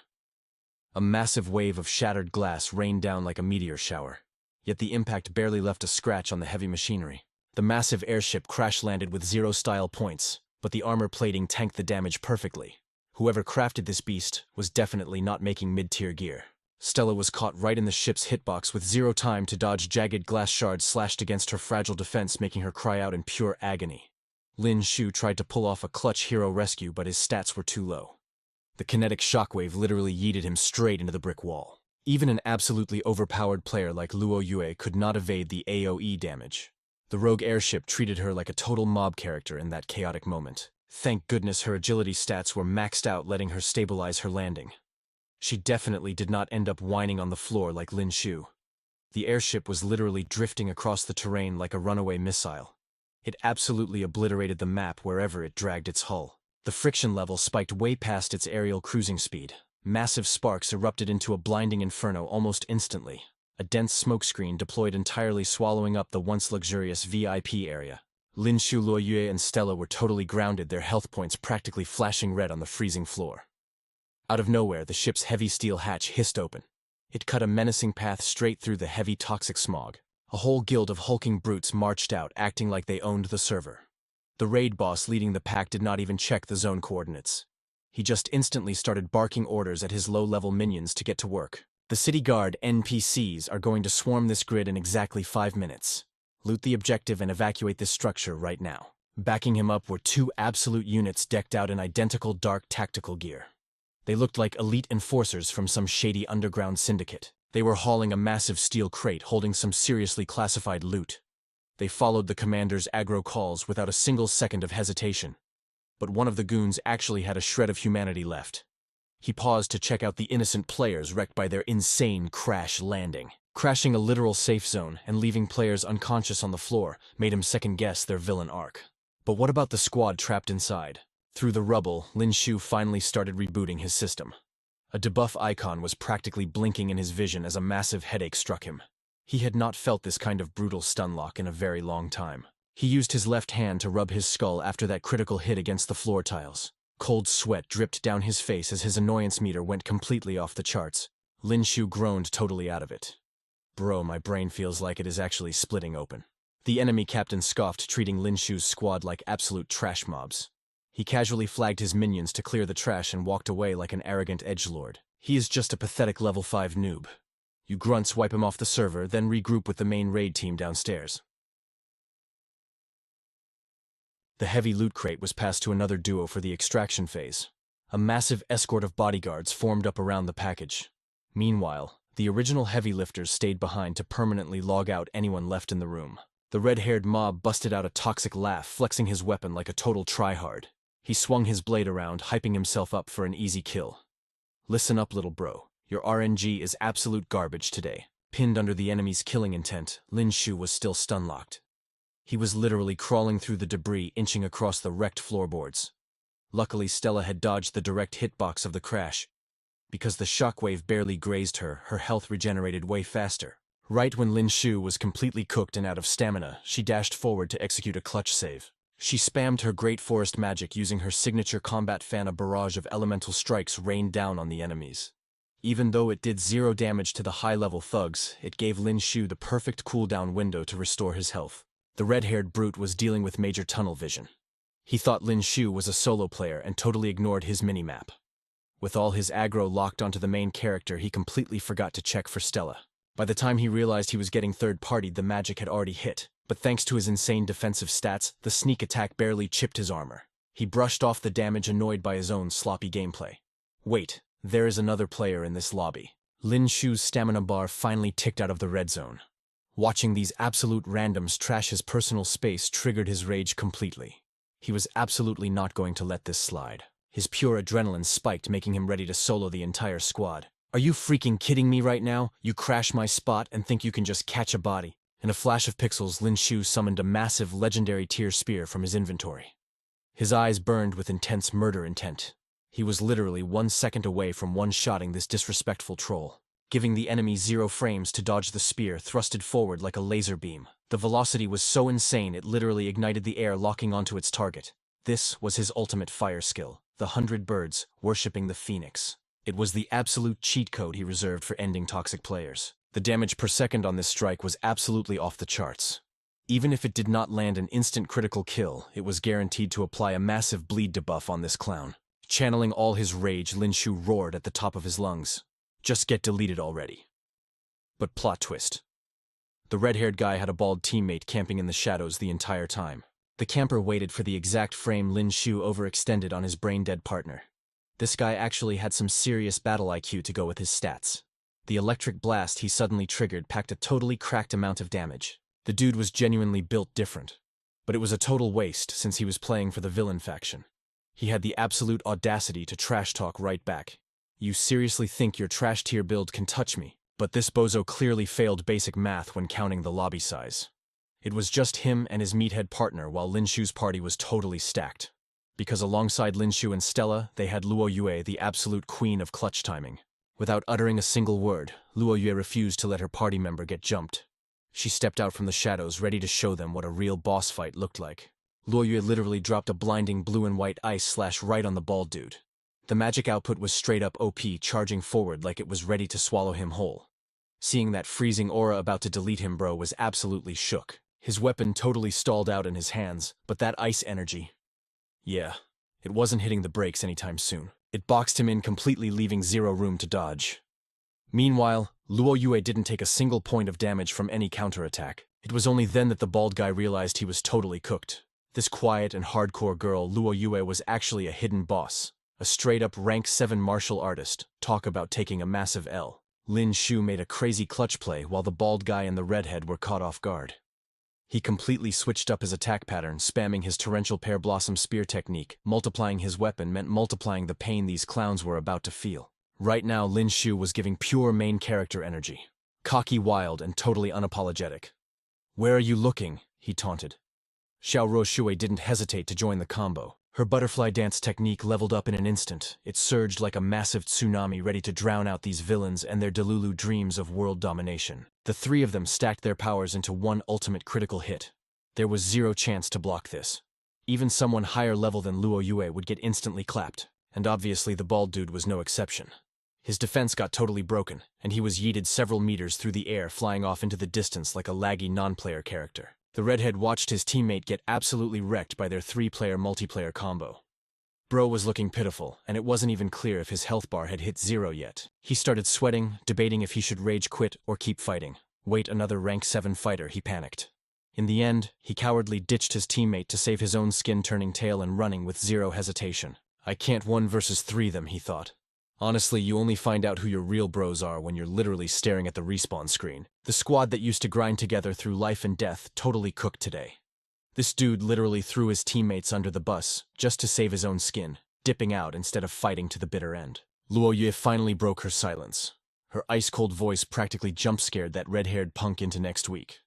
A massive wave of shattered glass rained down like a meteor shower. Yet the impact barely left a scratch on the heavy machinery. The massive airship crash-landed with 0 style points, but the armor plating tanked the damage perfectly. Whoever crafted this beast was definitely not making mid-tier gear. Stella was caught right in the ship's hitbox with 0 time to dodge jagged glass shards slashed against her fragile defense, making her cry out in pure agony. Lin Xiu tried to pull off a clutch hero rescue, but his stats were too low. The kinetic shockwave literally yeeted him straight into the brick wall. Even an absolutely overpowered player like Luo Yue could not evade the AoE damage. The rogue airship treated her like a total mob character in that chaotic moment. Thank goodness her agility stats were maxed out, letting her stabilize her landing. She definitely did not end up whining on the floor like Lin Xiu. The airship was literally drifting across the terrain like a runaway missile. It absolutely obliterated the map wherever it dragged its hull. The friction level spiked way past its aerial cruising speed. Massive sparks erupted into a blinding inferno almost instantly. A dense smokescreen deployed entirely, swallowing up the once luxurious VIP area. Lin Xiu, Luo Yue, and Stella were totally grounded, their health points practically flashing red on the freezing floor. Out of nowhere, the ship's heavy steel hatch hissed open. It cut a menacing path straight through the heavy toxic smog. A whole guild of hulking brutes marched out, acting like they owned the server. The raid boss leading the pack did not even check the zone coordinates. He just instantly started barking orders at his low-level minions to get to work. The city guard NPCs are going to swarm this grid in exactly 5 minutes. Loot the objective and evacuate this structure right now. Backing him up were 2 absolute units decked out in identical dark tactical gear. They looked like elite enforcers from some shady underground syndicate. They were hauling a massive steel crate holding some seriously classified loot. They followed the commander's aggro calls without a single second of hesitation. But one of the goons actually had a shred of humanity left. He paused to check out the innocent players wrecked by their insane crash landing. Crashing a literal safe zone and leaving players unconscious on the floor made him second-guess their villain arc. But what about the squad trapped inside? Through the rubble, Lin Xiu finally started rebooting his system. A debuff icon was practically blinking in his vision as a massive headache struck him. He had not felt this kind of brutal stun lock in a very long time. He used his left hand to rub his skull after that critical hit against the floor tiles. Cold sweat dripped down his face as his annoyance meter went completely off the charts. Lin Xiu groaned totally out of it. "Bro, my brain feels like it is actually splitting open." The enemy captain scoffed, treating Lin Xiu's squad like absolute trash mobs. He casually flagged his minions to clear the trash and walked away like an arrogant edgelord. "He is just a pathetic level 5 noob. You grunts wipe him off the server, then regroup with the main raid team downstairs." The heavy loot crate was passed to another duo for the extraction phase. A massive escort of bodyguards formed up around the package. Meanwhile, the original heavy lifters stayed behind to permanently log out anyone left in the room. The red-haired mob busted out a toxic laugh, flexing his weapon like a total tryhard. He swung his blade around, hyping himself up for an easy kill. Listen up, little bro. Your RNG is absolute garbage today. Pinned under the enemy's killing intent, Lin Xiu was still stun-locked. He was literally crawling through the debris, inching across the wrecked floorboards. Luckily, Stella had dodged the direct hitbox of the crash. Because the shockwave barely grazed her, her health regenerated way faster. Right when Lin Xiu was completely cooked and out of stamina, she dashed forward to execute a clutch save. She spammed her Great Forest magic using her signature combat fan. A barrage of elemental strikes rained down on the enemies. Even though it did 0 damage to the high-level thugs, it gave Lin Xiu the perfect cooldown window to restore his health. The red-haired brute was dealing with major tunnel vision. He thought Lin Xiu was a solo player and totally ignored his minimap. With all his aggro locked onto the main character, he completely forgot to check for Stella. By the time he realized he was getting third-partied, the magic had already hit. But thanks to his insane defensive stats, the sneak attack barely chipped his armor. He brushed off the damage, annoyed by his own sloppy gameplay. Wait, there is another player in this lobby. Lin Xiu's stamina bar finally ticked out of the red zone. Watching these absolute randoms trash his personal space triggered his rage completely. He was absolutely not going to let this slide. His pure adrenaline spiked, making him ready to solo the entire squad. Are you freaking kidding me right now? You crash my spot and think you can just catch a body. In a flash of pixels, Lin Xiu summoned a massive legendary tier spear from his inventory. His eyes burned with intense murder intent. He was literally 1 second away from one-shotting this disrespectful troll. Giving the enemy 0 frames to dodge the spear, thrusted forward like a laser beam. The velocity was so insane it literally ignited the air, locking onto its target. This was his ultimate fire skill, the 100 birds worshipping the phoenix. It was the absolute cheat code he reserved for ending toxic players. The damage per second on this strike was absolutely off the charts. Even if it did not land an instant critical kill, it was guaranteed to apply a massive bleed debuff on this clown. Channeling all his rage, Lin Xiu roared at the top of his lungs. Just get deleted already. But plot twist. The red-haired guy had a bald teammate camping in the shadows the entire time. The camper waited for the exact frame Lin Xiu overextended on his brain-dead partner. This guy actually had some serious battle IQ to go with his stats. The electric blast he suddenly triggered packed a totally cracked amount of damage. The dude was genuinely built different. But it was a total waste since he was playing for the villain faction. He had the absolute audacity to trash talk right back. You seriously think your trash tier build can touch me? But this bozo clearly failed basic math when counting the lobby size. It was just him and his meathead partner, while Lin Xiu's party was totally stacked. Because alongside Lin Xiu and Stella, they had Luo Yue, the absolute queen of clutch timing. Without uttering a single word, Luo Yue refused to let her party member get jumped. She stepped out from the shadows, ready to show them what a real boss fight looked like. Luo Yue literally dropped a blinding blue and white ice slash right on the bald dude. The magic output was straight up OP, charging forward like it was ready to swallow him whole. Seeing that freezing aura about to delete him, bro was absolutely shook. His weapon totally stalled out in his hands, but that ice energy... yeah, it wasn't hitting the brakes anytime soon. It boxed him in completely, leaving 0 room to dodge. Meanwhile, Luo Yue didn't take a single point of damage from any counterattack. It was only then that the bald guy realized he was totally cooked. This quiet and hardcore girl, Luo Yue, was actually a hidden boss. A straight-up rank 7 martial artist. Talk about taking a massive L. Lin Xiu made a crazy clutch play while the bald guy and the redhead were caught off guard. He completely switched up his attack pattern, spamming his torrential pear blossom spear technique. Multiplying his weapon meant multiplying the pain these clowns were about to feel. Right now, Lin Xiu was giving pure main character energy. Cocky, wild, and totally unapologetic. "Where are you looking?" he taunted. Xiao Roshui didn't hesitate to join the combo. Her butterfly dance technique leveled up in an instant. It surged like a massive tsunami, ready to drown out these villains and their Delulu dreams of world domination. The 3 of them stacked their powers into one ultimate critical hit. There was 0 chance to block this. Even someone higher level than Luo Yue would get instantly clapped, and obviously the bald dude was no exception. His defense got totally broken, and he was yeeted several meters through the air, flying off into the distance like a laggy non-player character. The redhead watched his teammate get absolutely wrecked by their 3-player multiplayer combo. Bro was looking pitiful, and it wasn't even clear if his health bar had hit 0 yet. He started sweating, debating if he should rage quit or keep fighting. Wait, another rank 7 fighter, he panicked. In the end, he cowardly ditched his teammate to save his own skin, turning tail and running with zero hesitation. I can't 1 versus 3 them, he thought. Honestly, you only find out who your real bros are when you're literally staring at the respawn screen. The squad that used to grind together through life and death totally cooked today. This dude literally threw his teammates under the bus just to save his own skin, dipping out instead of fighting to the bitter end. Luo Yue finally broke her silence. Her ice-cold voice practically jump-scared that red-haired punk into next week.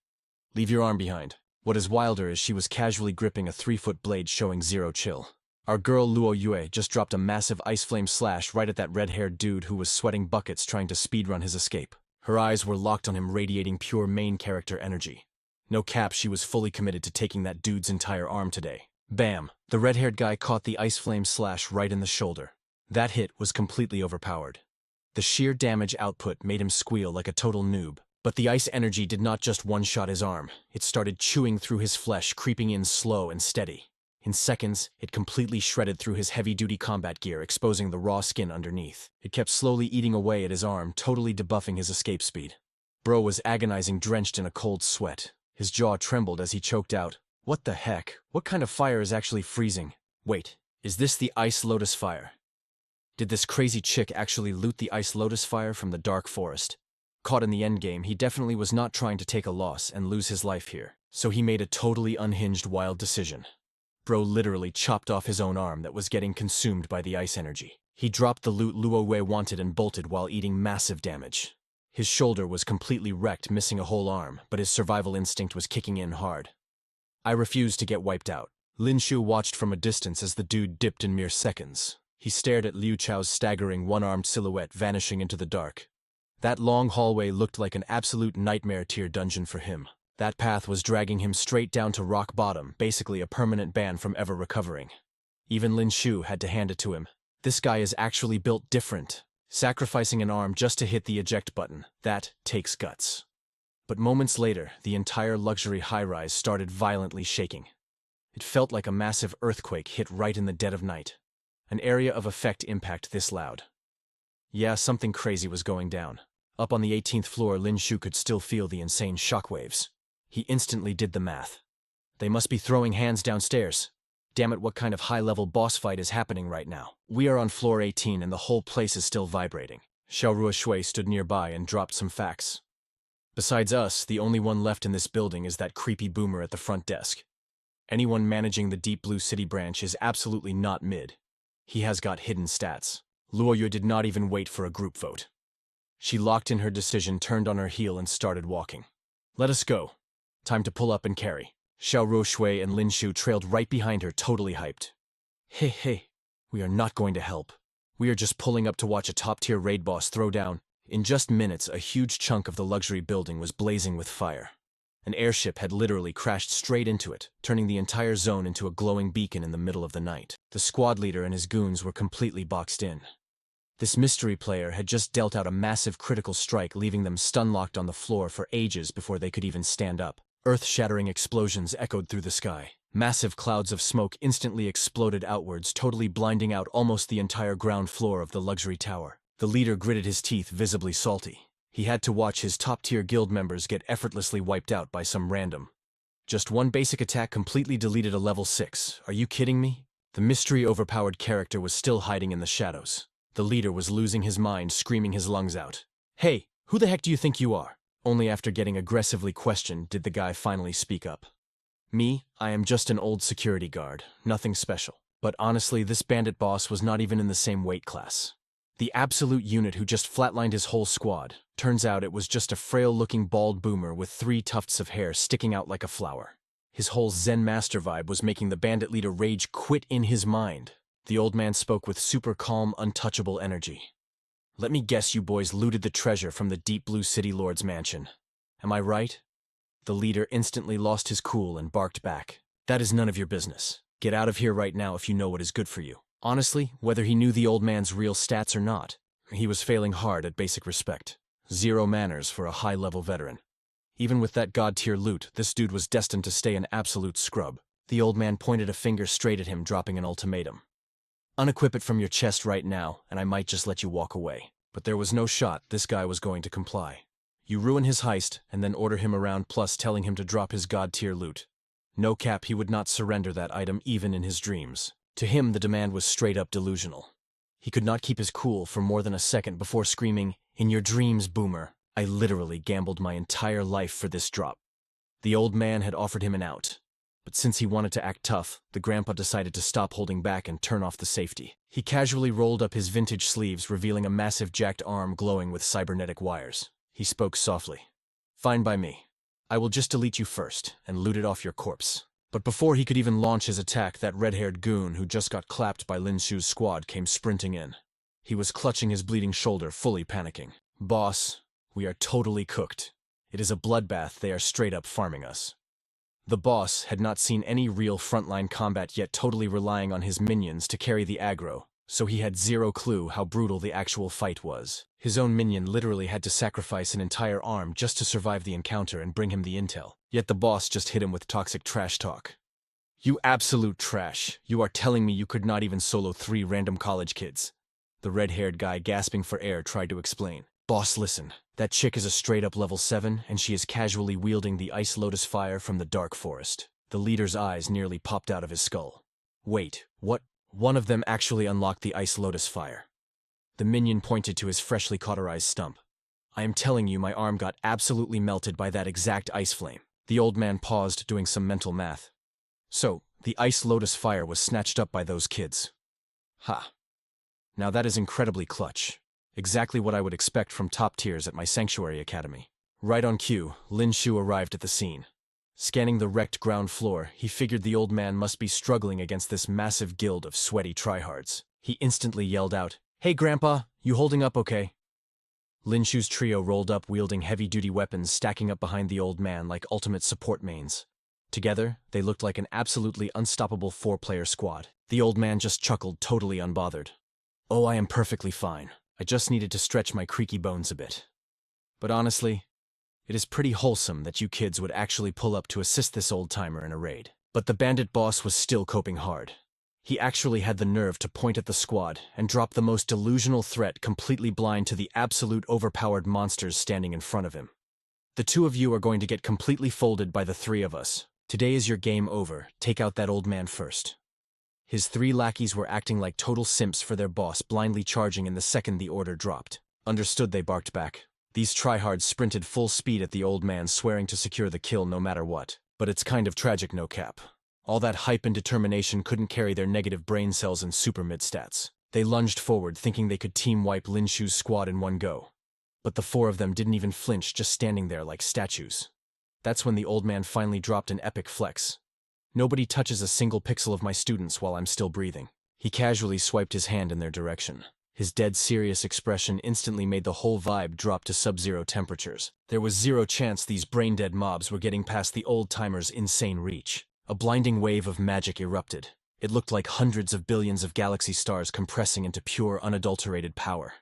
Leave your arm behind. What is wilder is she was casually gripping a 3-foot blade showing zero chill. Our girl Luo Yue just dropped a massive ice flame slash right at that red-haired dude who was sweating buckets trying to speedrun his escape. Her eyes were locked on him, radiating pure main character energy. No cap, she was fully committed to taking that dude's entire arm today. Bam! The red-haired guy caught the ice flame slash right in the shoulder. That hit was completely overpowered. The sheer damage output made him squeal like a total noob. But the ice energy did not just one-shot his arm. It started chewing through his flesh, creeping in slow and steady. In seconds, it completely shredded through his heavy-duty combat gear, exposing the raw skin underneath. It kept slowly eating away at his arm, totally debuffing his escape speed. Bro was agonizing, drenched in a cold sweat. His jaw trembled as he choked out, "What the heck? What kind of fire is actually freezing? Wait, is this the Ice Lotus fire? Did this crazy chick actually loot the Ice Lotus fire from the Dark Forest?" Caught in the endgame, he definitely was not trying to take a loss and lose his life here, so he made a totally unhinged, wild decision. Bro literally chopped off his own arm that was getting consumed by the ice energy. He dropped the loot Luo Wei wanted and bolted while eating massive damage. His shoulder was completely wrecked, missing a whole arm, but his survival instinct was kicking in hard. I refused to get wiped out. Lin Xiu watched from a distance as the dude dipped in mere seconds. He stared at Liu Chao's staggering one-armed silhouette vanishing into the dark. That long hallway looked like an absolute nightmare-tier dungeon for him. That path was dragging him straight down to rock bottom, basically a permanent ban from ever recovering. Even Lin Xiu had to hand it to him. This guy is actually built different. Sacrificing an arm just to hit the eject button, that takes guts. But moments later, the entire luxury high-rise started violently shaking. It felt like a massive earthquake hit right in the dead of night. An area of effect impact this loud. Yeah, something crazy was going down. Up on the 18th floor, Lin Xiu could still feel the insane shockwaves. He instantly did the math. They must be throwing hands downstairs. Damn it, what kind of high-level boss fight is happening right now? We are on floor 18 and the whole place is still vibrating. Xiaorua Shui stood nearby and dropped some facts. Besides us, the only one left in this building is that creepy boomer at the front desk. Anyone managing the Deep Blue City branch is absolutely not mid. He has got hidden stats. Luo Yue did not even wait for a group vote. She locked in her decision, turned on her heel, and started walking. Let us go. Time to pull up and carry. Xiaorua Shui and Lin Xiu trailed right behind her, totally hyped. Hey, we are not going to help. We are just pulling up to watch a top-tier raid boss throw down. In just minutes, a huge chunk of the luxury building was blazing with fire. An airship had literally crashed straight into it, turning the entire zone into a glowing beacon in the middle of the night. The squad leader and his goons were completely boxed in. This mystery player had just dealt out a massive critical strike, leaving them stun-locked on the floor for ages before they could even stand up. Earth-shattering explosions echoed through the sky. Massive clouds of smoke instantly exploded outwards, totally blinding out almost the entire ground floor of the luxury tower. The leader gritted his teeth, visibly salty. He had to watch his top-tier guild members get effortlessly wiped out by some random. Just one basic attack completely deleted a level 6. Are you kidding me? The mystery overpowered character was still hiding in the shadows. The leader was losing his mind, screaming his lungs out. Hey, who the heck do you think you are? Only after getting aggressively questioned did the guy finally speak up. Me, I am just an old security guard, nothing special. But honestly, this bandit boss was not even in the same weight class. The absolute unit who just flatlined his whole squad. Turns out it was just a frail-looking bald boomer with 3 tufts of hair sticking out like a flower. His whole Zen master vibe was making the bandit leader rage quit in his mind. The old man spoke with super calm, untouchable energy. Let me guess, you boys looted the treasure from the Deep Blue City Lord's mansion. Am I right? The leader instantly lost his cool and barked back. That is none of your business. Get out of here right now if you know what is good for you. Honestly, whether he knew the old man's real stats or not, he was failing hard at basic respect. 0 manners for a high-level veteran. Even with that god-tier loot, this dude was destined to stay an absolute scrub. The old man pointed a finger straight at him, dropping an ultimatum. Unequip it from your chest right now, and I might just let you walk away. But there was no shot this guy was going to comply. You ruin his heist and then order him around, plus telling him to drop his god-tier loot. No cap, he would not surrender that item even in his dreams. To him, the demand was straight up delusional. He could not keep his cool for more than a second before screaming, "In your dreams, boomer. I literally gambled my entire life for this drop." The old man had offered him an out. But since he wanted to act tough, the grandpa decided to stop holding back and turn off the safety. He casually rolled up his vintage sleeves, revealing a massive jacked arm glowing with cybernetic wires. He spoke softly. "Fine by me. I will just delete you first and loot it off your corpse." But before he could even launch his attack, that red-haired goon who just got clapped by Lin Xiu's squad came sprinting in. He was clutching his bleeding shoulder, fully panicking. "Boss, we are totally cooked. It is a bloodbath. They are straight up farming us." The boss had not seen any real frontline combat yet, totally relying on his minions to carry the aggro, so he had zero clue how brutal the actual fight was. His own minion literally had to sacrifice an entire arm just to survive the encounter and bring him the intel. Yet the boss just hit him with toxic trash talk. "You absolute trash. You are telling me you could not even solo 3 random college kids?" The red-haired guy, gasping for air, tried to explain. "Boss, listen. That chick is a straight-up level 7, and she is casually wielding the Ice Lotus Fire from the Dark Forest." The leader's eyes nearly popped out of his skull. "Wait, what? One of them actually unlocked the Ice Lotus Fire?" The minion pointed to his freshly cauterized stump. "I am telling you, my arm got absolutely melted by that exact ice flame." The old man paused, doing some mental math. "So, the Ice Lotus Fire was snatched up by those kids. Ha. Now that is incredibly clutch. Exactly what I would expect from top tiers at my Sanctuary Academy." Right on cue, Lin Xiu arrived at the scene. Scanning the wrecked ground floor, he figured the old man must be struggling against this massive guild of sweaty tryhards. He instantly yelled out, "Hey Grandpa, you holding up okay?" Lin Xiu's trio rolled up, wielding heavy-duty weapons, stacking up behind the old man like ultimate support mains. Together, they looked like an absolutely unstoppable 4-player squad. The old man just chuckled, totally unbothered. "Oh, I am perfectly fine. I just needed to stretch my creaky bones a bit. But honestly, it is pretty wholesome that you kids would actually pull up to assist this old-timer in a raid." But the bandit boss was still coping hard. He actually had the nerve to point at the squad and drop the most delusional threat, completely blind to the absolute overpowered monsters standing in front of him. "The 2 of you are going to get completely folded by the 3 of us. Today is your game over. Take out that old man first." His 3 lackeys were acting like total simps for their boss, blindly charging in the second the order dropped. "Understood," they barked back. These tryhards sprinted full speed at the old man, swearing to secure the kill no matter what. But it's kind of tragic, no cap. All that hype and determination couldn't carry their negative brain cells and super mid stats. They lunged forward, thinking they could team wipe Lin Xiu's squad in one go. But the 4 of them didn't even flinch, just standing there like statues. That's when the old man finally dropped an epic flex. "Nobody touches a single pixel of my students while I'm still breathing." He casually swiped his hand in their direction. His dead serious expression instantly made the whole vibe drop to sub-zero temperatures. There was zero chance these brain-dead mobs were getting past the old-timer's insane reach. A blinding wave of magic erupted. It looked like hundreds of billions of galaxy stars compressing into pure, unadulterated power.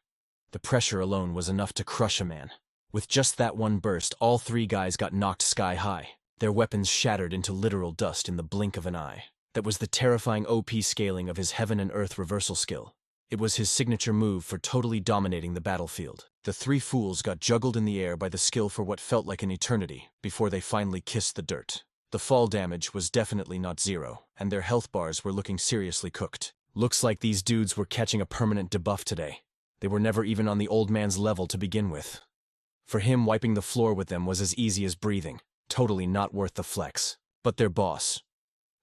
The pressure alone was enough to crush a man. With just that one burst, all 3 guys got knocked sky-high. Their weapons shattered into literal dust in the blink of an eye. That was the terrifying OP scaling of his Heaven and Earth reversal skill. It was his signature move for totally dominating the battlefield. The 3 fools got juggled in the air by the skill for what felt like an eternity, before they finally kissed the dirt. The fall damage was definitely not 0, and their health bars were looking seriously cooked. Looks like these dudes were catching a permanent debuff today. They were never even on the old man's level to begin with. For him, wiping the floor with them was as easy as breathing. Totally not worth the flex. But their boss,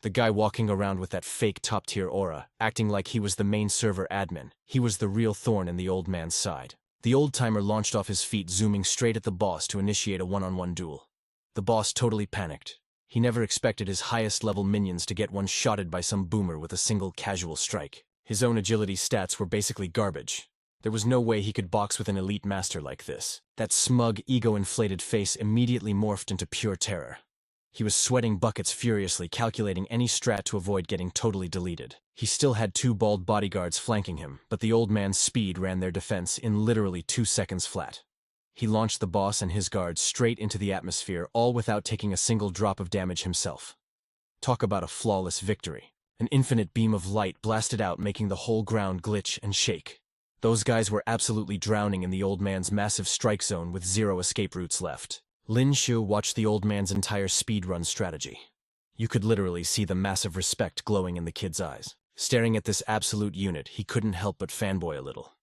the guy walking around with that fake top-tier aura, acting like he was the main server admin, he was the real thorn in the old man's side. The old-timer launched off his feet, zooming straight at the boss to initiate a one-on-one duel. The boss totally panicked. He never expected his highest-level minions to get one-shotted by some boomer with a single casual strike. His own agility stats were basically garbage. There was no way he could box with an elite master like this. That smug, ego-inflated face immediately morphed into pure terror. He was sweating buckets furiously, calculating any strat to avoid getting totally deleted. He still had 2 bald bodyguards flanking him, but the old man's speed ran their defense in literally 2 seconds flat. He launched the boss and his guards straight into the atmosphere, all without taking a single drop of damage himself. Talk about a flawless victory. An infinite beam of light blasted out, making the whole ground glitch and shake. Those guys were absolutely drowning in the old man's massive strike zone with zero escape routes left. Lin Xiu watched the old man's entire speedrun strategy. You could literally see the massive respect glowing in the kid's eyes. Staring at this absolute unit, he couldn't help but fanboy a little.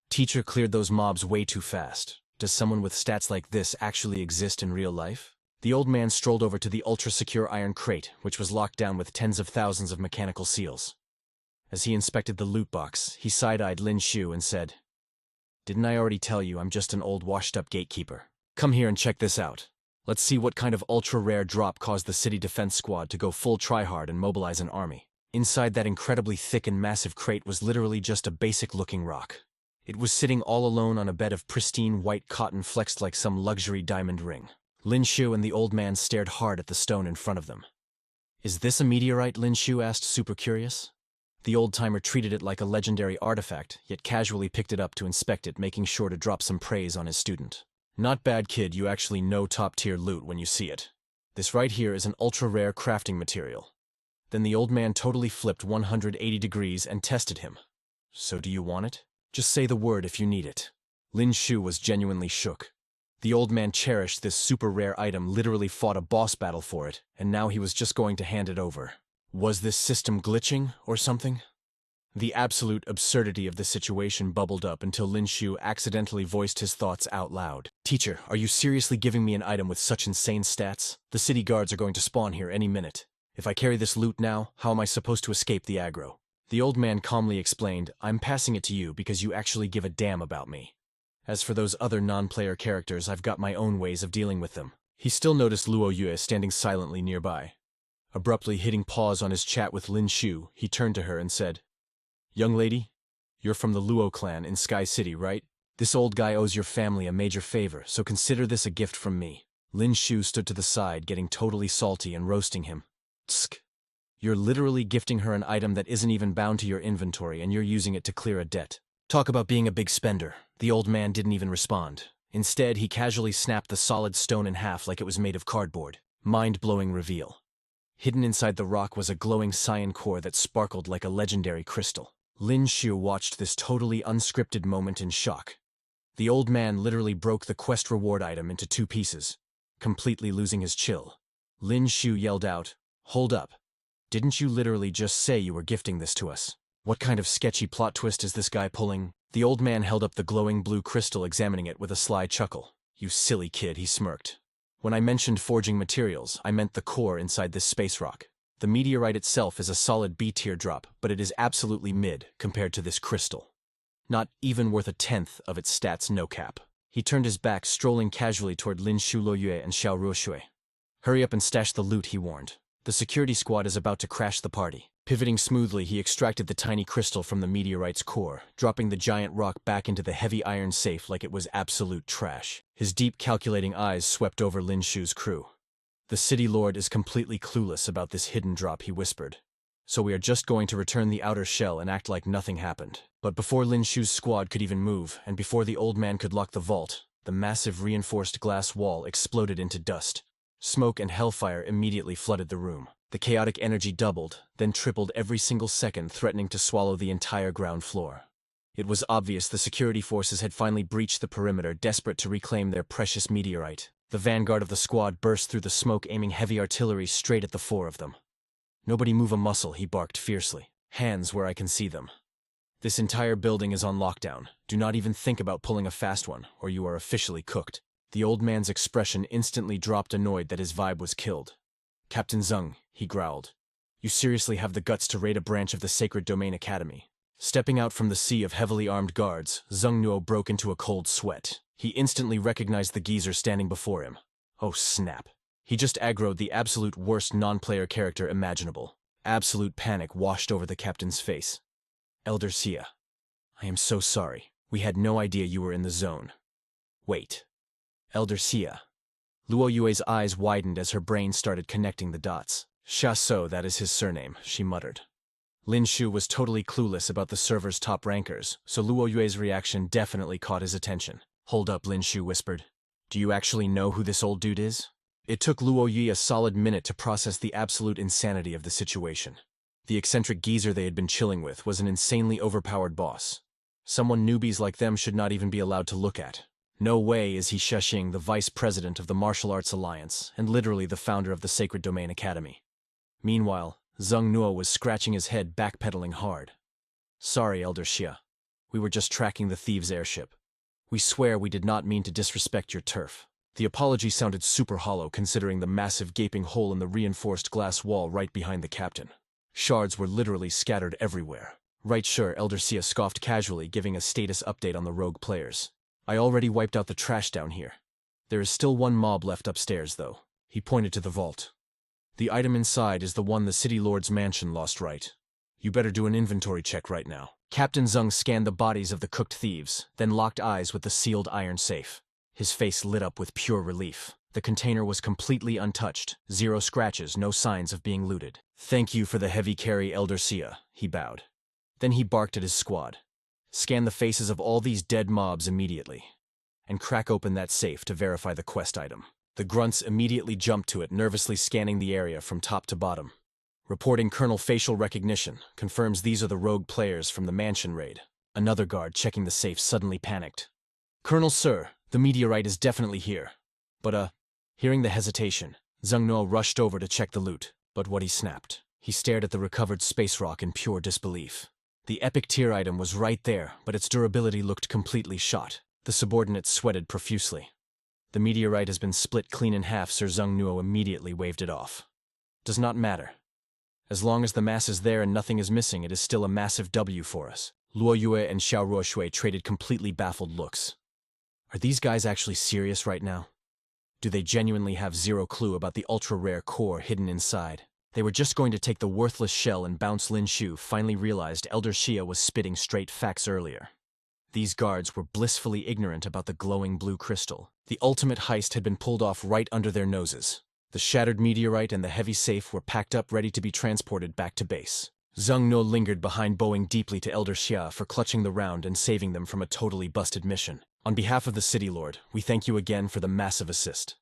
Teacher cleared those mobs way too fast. Does someone with stats like this actually exist in real life? The old man strolled over to the ultra-secure iron crate, which was locked down with tens of thousands of mechanical seals. As he inspected the loot box, he side-eyed Lin Xiu and said, "Didn't I already tell you I'm just an old washed-up gatekeeper? Come here and check this out. Let's see what kind of ultra-rare drop caused the city defense squad to go full tryhard and mobilize an army." Inside that incredibly thick and massive crate was literally just a basic-looking rock. It was sitting all alone on a bed of pristine white cotton flexed like some luxury diamond ring. Lin Xiu and the old man stared hard at the stone in front of them. "Is this a meteorite?" Lin Xiu asked, super curious. The old-timer treated it like a legendary artifact, yet casually picked it up to inspect it, making sure to drop some praise on his student. "Not bad, kid, you actually know top-tier loot when you see it. This right here is an ultra-rare crafting material." Then the old man totally flipped 180 degrees and tested him. "So do you want it? Just say the word if you need it." Lin Xiu was genuinely shook. The old man cherished this super-rare item, literally fought a boss battle for it, and now he was just going to hand it over. Was this system glitching or something? The absolute absurdity of the situation bubbled up until Lin Xiu accidentally voiced his thoughts out loud. "Teacher, are you seriously giving me an item with such insane stats? The city guards are going to spawn here any minute. If I carry this loot now, how am I supposed to escape the aggro?" The old man calmly explained, "I'm passing it to you because you actually give a damn about me. As for those other non-player characters, I've got my own ways of dealing with them." He still noticed Luo Yue standing silently nearby. Abruptly hitting pause on his chat with Lin Xiu, he turned to her and said, "Young lady, you're from the Luo clan in Sky City, right? This old guy owes your family a major favor, so consider this a gift from me." Lin Xiu stood to the side, getting totally salty and roasting him. "Tsk. You're literally gifting her an item that isn't even bound to your inventory, and you're using it to clear a debt. Talk about being a big spender." The old man didn't even respond. Instead, he casually snapped the solid stone in half like it was made of cardboard. Mind-blowing reveal. Hidden inside the rock was a glowing cyan core that sparkled like a legendary crystal. Lin Xiu watched this totally unscripted moment in shock. The old man literally broke the quest reward item into two pieces, completely losing his chill. Lin Xiu yelled out, "Hold up. Didn't you literally just say you were gifting this to us? What kind of sketchy plot twist is this guy pulling?" The old man held up the glowing blue crystal, examining it with a sly chuckle. "You silly kid," he smirked. "When I mentioned forging materials, I meant the core inside this space rock. The meteorite itself is a solid B-tier drop, but it is absolutely mid compared to this crystal. Not even worth a tenth of its stats, no cap." He turned his back, strolling casually toward Lin Xiu Luoyue and Xiao Ruoshui. "Hurry up and stash the loot," he warned. "The security squad is about to crash the party." Pivoting smoothly, he extracted the tiny crystal from the meteorite's core, dropping the giant rock back into the heavy iron safe like it was absolute trash. His deep, calculating eyes swept over Lin Xiu's crew. "The city lord is completely clueless about this hidden drop," he whispered. "So we are just going to return the outer shell and act like nothing happened." But before Lin Xiu's squad could even move, and before the old man could lock the vault, the massive reinforced glass wall exploded into dust. Smoke and hellfire immediately flooded the room. The chaotic energy doubled, then tripled every single second, threatening to swallow the entire ground floor. It was obvious the security forces had finally breached the perimeter, desperate to reclaim their precious meteorite. The vanguard of the squad burst through the smoke, aiming heavy artillery straight at the four of them. "Nobody move a muscle," he barked fiercely. "Hands where I can see them. This entire building is on lockdown. Do not even think about pulling a fast one, or you are officially cooked." The old man's expression instantly dropped, annoyed that his vibe was killed. "Captain Zeng," he growled, "you seriously have the guts to raid a branch of the Sacred Domain Academy?" Stepping out from the sea of heavily armed guards, Zeng Nuo broke into a cold sweat. He instantly recognized the geezer standing before him. Oh snap. He just aggroed the absolute worst non-player character imaginable. Absolute panic washed over the captain's face. "Elder Xia, I am so sorry. We had no idea you were in the zone." "Wait. Elder Xia." Luo Yue's eyes widened as her brain started connecting the dots. "Sha So, that is his surname," she muttered. Lin Xiu was totally clueless about the server's top rankers, so Luo Yue's reaction definitely caught his attention. "Hold up," Lin Xiu whispered. "Do you actually know who this old dude is?" It took Luo Yue a solid minute to process the absolute insanity of the situation. The eccentric geezer they had been chilling with was an insanely overpowered boss. Someone newbies like them should not even be allowed to look at. No way is he Sheshing, the vice president of the Martial Arts Alliance, and literally the founder of the Sacred Domain Academy. Meanwhile, Zheng Nuo was scratching his head, backpedaling hard. Sorry, Elder Xia. We were just tracking the thieves' airship. We swear we did not mean to disrespect your turf. The apology sounded super hollow considering the massive gaping hole in the reinforced glass wall right behind the captain. Shards were literally scattered everywhere. Right, sure, Elder Xia scoffed casually, giving a status update on the rogue players. I already wiped out the trash down here. There is still one mob left upstairs, though. He pointed to the vault. The item inside is the one the City Lord's mansion lost, right? You better do an inventory check right now. Captain Zheng scanned the bodies of the cooked thieves, then locked eyes with the sealed iron safe. His face lit up with pure relief. The container was completely untouched, 0 scratches, no signs of being looted. Thank you for the heavy carry, Elder Xia, he bowed. Then he barked at his squad. Scan the faces of all these dead mobs immediately, and crack open that safe to verify the quest item. The grunts immediately jumped to it, nervously scanning the area from top to bottom. Reporting Colonel Facial Recognition, confirms these are the rogue players from the mansion raid. Another guard checking the safe suddenly panicked. Colonel, sir, the meteorite is definitely here. But, hearing the hesitation, Zheng Nuo rushed over to check the loot, but what he snapped. He stared at the recovered space rock in pure disbelief. The epic tier item was right there, but its durability looked completely shot. The subordinates sweated profusely. The meteorite has been split clean in half, Sir. Zheng Nuo immediately waved it off. Does not matter. As long as the mass is there and nothing is missing, it is still a massive W for us. Luo Yue and Xiao Ruoshui traded completely baffled looks. Are these guys actually serious right now? Do they genuinely have 0 clue about the ultra-rare core hidden inside? They were just going to take the worthless shell and bounce. Lin Xiu finally realized Elder Xia was spitting straight facts earlier. These guards were blissfully ignorant about the glowing blue crystal. The ultimate heist had been pulled off right under their noses. The shattered meteorite and the heavy safe were packed up, ready to be transported back to base. Zheng Nuo lingered behind, bowing deeply to Elder Xia for clutching the round and saving them from a totally busted mission. On behalf of the City Lord, we thank you again for the massive assist.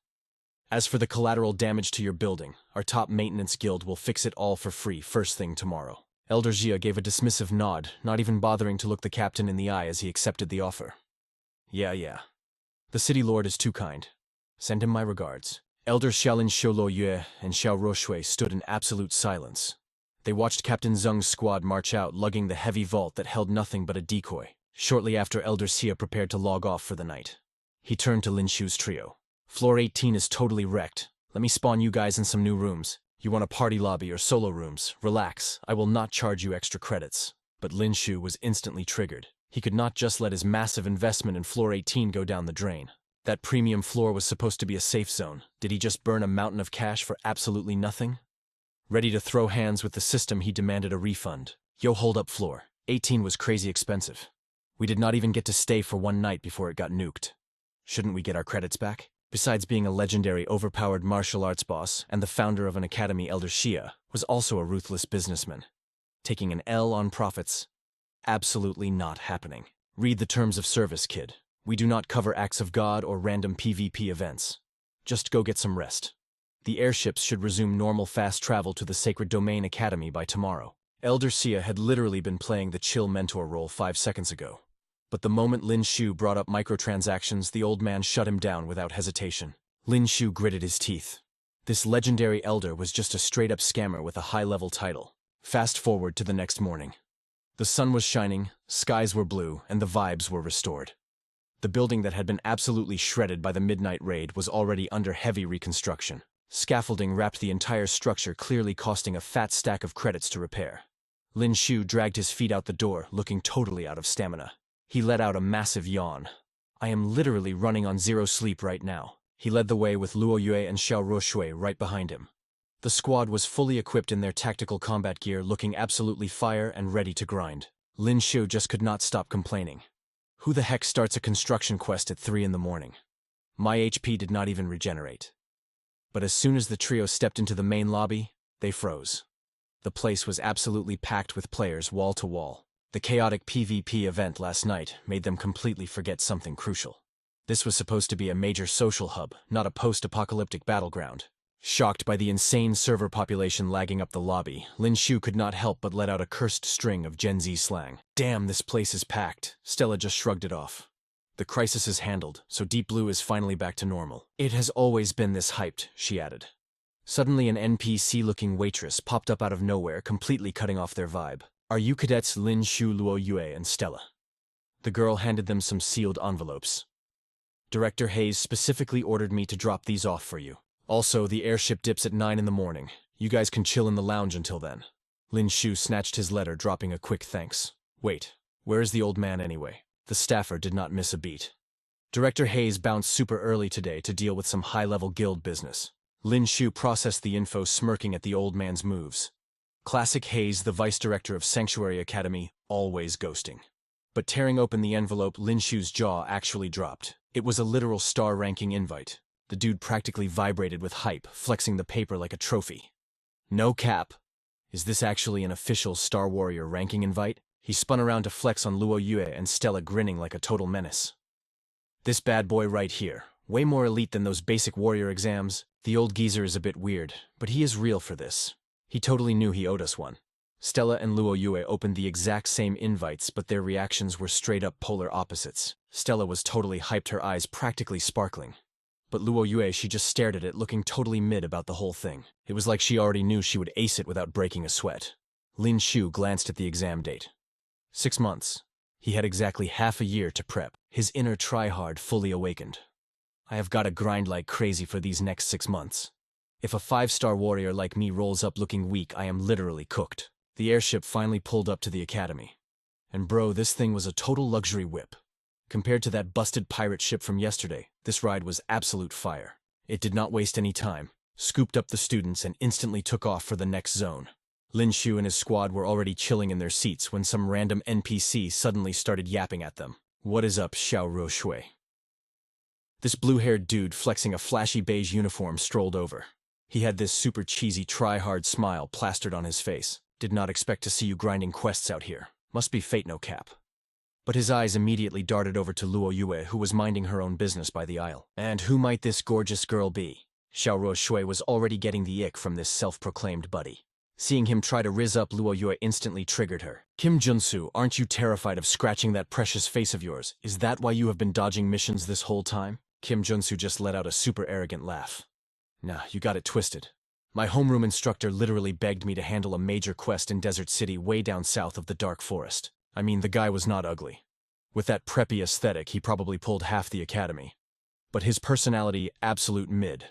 As for the collateral damage to your building, our top maintenance guild will fix it all for free first thing tomorrow. Elder Xia gave a dismissive nod, not even bothering to look the captain in the eye as he accepted the offer. Yeah. The City Lord is too kind. Send him my regards. Elder Xiaolin Xiulo Yue and Xiao Ruoshui stood in absolute silence. They watched Captain Zheng's squad march out, lugging the heavy vault that held nothing but a decoy. Shortly after, Elder Xia prepared to log off for the night. He turned to Lin Xiu's trio. Floor 18 is totally wrecked. Let me spawn you guys in some new rooms. You want a party lobby or solo rooms? Relax, I will not charge you extra credits. But Lin Xiu was instantly triggered. He could not just let his massive investment in Floor 18 go down the drain. That premium floor was supposed to be a safe zone. Did he just burn a mountain of cash for absolutely nothing? Ready to throw hands with the system, he demanded a refund. Yo, hold up, Floor 18 was crazy expensive. We did not even get to stay for one night before it got nuked. Shouldn't we get our credits back? Besides being a legendary overpowered martial arts boss and the founder of an academy, Elder Xia was also a ruthless businessman. Taking an L on profits? Absolutely not happening. Read the terms of service, kid. We do not cover acts of God or random PvP events. Just go get some rest. The airships should resume normal fast travel to the Sacred Domain Academy by tomorrow. Elder Xia had literally been playing the chill mentor role 5 seconds ago. But the moment Lin Xiu brought up microtransactions, the old man shut him down without hesitation. Lin Xiu gritted his teeth. This legendary elder was just a straight-up scammer with a high-level title. Fast forward to the next morning. The sun was shining, skies were blue, and the vibes were restored. The building that had been absolutely shredded by the midnight raid was already under heavy reconstruction. Scaffolding wrapped the entire structure, clearly costing a fat stack of credits to repair. Lin Xiu dragged his feet out the door, looking totally out of stamina. He let out a massive yawn. I am literally running on 0 sleep right now. He led the way with Luo Yue and Xiao Ruoshui right behind him. The squad was fully equipped in their tactical combat gear, looking absolutely fire and ready to grind. Lin Xiu just could not stop complaining. Who the heck starts a construction quest at 3 in the morning? My HP did not even regenerate. But as soon as the trio stepped into the main lobby, they froze. The place was absolutely packed with players wall to wall. The chaotic PvP event last night made them completely forget something crucial. This was supposed to be a major social hub, not a post-apocalyptic battleground. Shocked by the insane server population lagging up the lobby, Lin Xiu could not help but let out a cursed string of Gen Z slang. Damn, this place is packed. Stella just shrugged it off. The crisis is handled, so Deep Blue is finally back to normal. It has always been this hyped, she added. Suddenly an NPC-looking waitress popped up out of nowhere, completely cutting off their vibe. Are you cadets Lin Xiu, Luo Yue, and Stella? The girl handed them some sealed envelopes. Director Hayes specifically ordered me to drop these off for you. Also, the airship dips at 9 in the morning. You guys can chill in the lounge until then. Lin Xiu snatched his letter, dropping a quick thanks. Wait, where is the old man anyway? The staffer did not miss a beat. Director Hayes bounced super early today to deal with some high-level guild business. Lin Xiu processed the info, smirking at the old man's moves. Classic Hayes, the vice director of Sanctuary Academy, always ghosting. But tearing open the envelope, Lin Xiu's jaw actually dropped. It was a literal star-ranking invite. The dude practically vibrated with hype, flexing the paper like a trophy. No cap. Is this actually an official Star Warrior ranking invite? He spun around to flex on Luo Yue and Stella, grinning like a total menace. This bad boy right here, way more elite than those basic warrior exams. The old geezer is a bit weird, but he is real for this. He totally knew he owed us one. Stella and Luo Yue opened the exact same invites, but their reactions were straight up polar opposites. Stella was totally hyped, her eyes practically sparkling. But Luo Yue, she just stared at it, looking totally mid about the whole thing. It was like she already knew she would ace it without breaking a sweat. Lin Xiu glanced at the exam date. 6 months. He had exactly half a year to prep. His inner tryhard fully awakened. I have got to grind like crazy for these next 6 months. If a 5-star warrior like me rolls up looking weak, I am literally cooked. The airship finally pulled up to the academy. And bro, this thing was a total luxury whip. Compared to that busted pirate ship from yesterday, this ride was absolute fire. It did not waste any time, scooped up the students and instantly took off for the next zone. Lin Xiu and his squad were already chilling in their seats when some random NPC suddenly started yapping at them. What is up, Xiao Shui? This blue-haired dude flexing a flashy beige uniform strolled over. He had this super cheesy try-hard smile plastered on his face. Did not expect to see you grinding quests out here. Must be fate, no cap. But his eyes immediately darted over to Luo Yue, who was minding her own business by the aisle. And who might this gorgeous girl be? Xiao Shui was already getting the ick from this self-proclaimed buddy. Seeing him try to rizz up, Luo Yue instantly triggered her. Kim Junsu, aren't you terrified of scratching that precious face of yours? Is that why you have been dodging missions this whole time? Kim Junsu just let out a super arrogant laugh. Nah, you got it twisted. My homeroom instructor literally begged me to handle a major quest in Desert City way down south of the Dark Forest. I mean, the guy was not ugly. With that preppy aesthetic, he probably pulled half the academy. But his personality, absolute mid.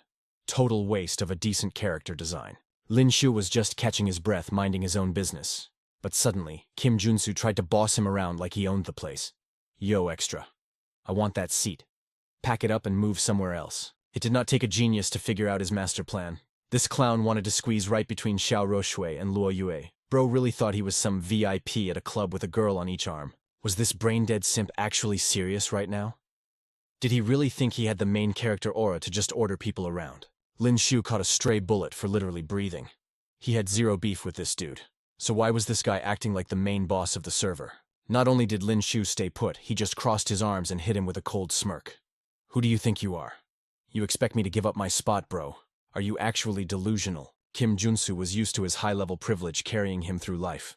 Total waste of a decent character design. Lin Xiu was just catching his breath, minding his own business. But suddenly, Kim Junsu tried to boss him around like he owned the place. Yo, extra. I want that seat. Pack it up and move somewhere else. It did not take a genius to figure out his master plan. This clown wanted to squeeze right between Xiao Shui and Luo Yue. Bro really thought he was some VIP at a club with a girl on each arm. Was this brain-dead simp actually serious right now? Did he really think he had the main character aura to just order people around? Lin Xiu caught a stray bullet for literally breathing. He had zero beef with this dude. So why was this guy acting like the main boss of the server? Not only did Lin Xiu stay put, he just crossed his arms and hit him with a cold smirk. Who do you think you are? You expect me to give up my spot, bro? Are you actually delusional? Kim Junsu was used to his high-level privilege carrying him through life.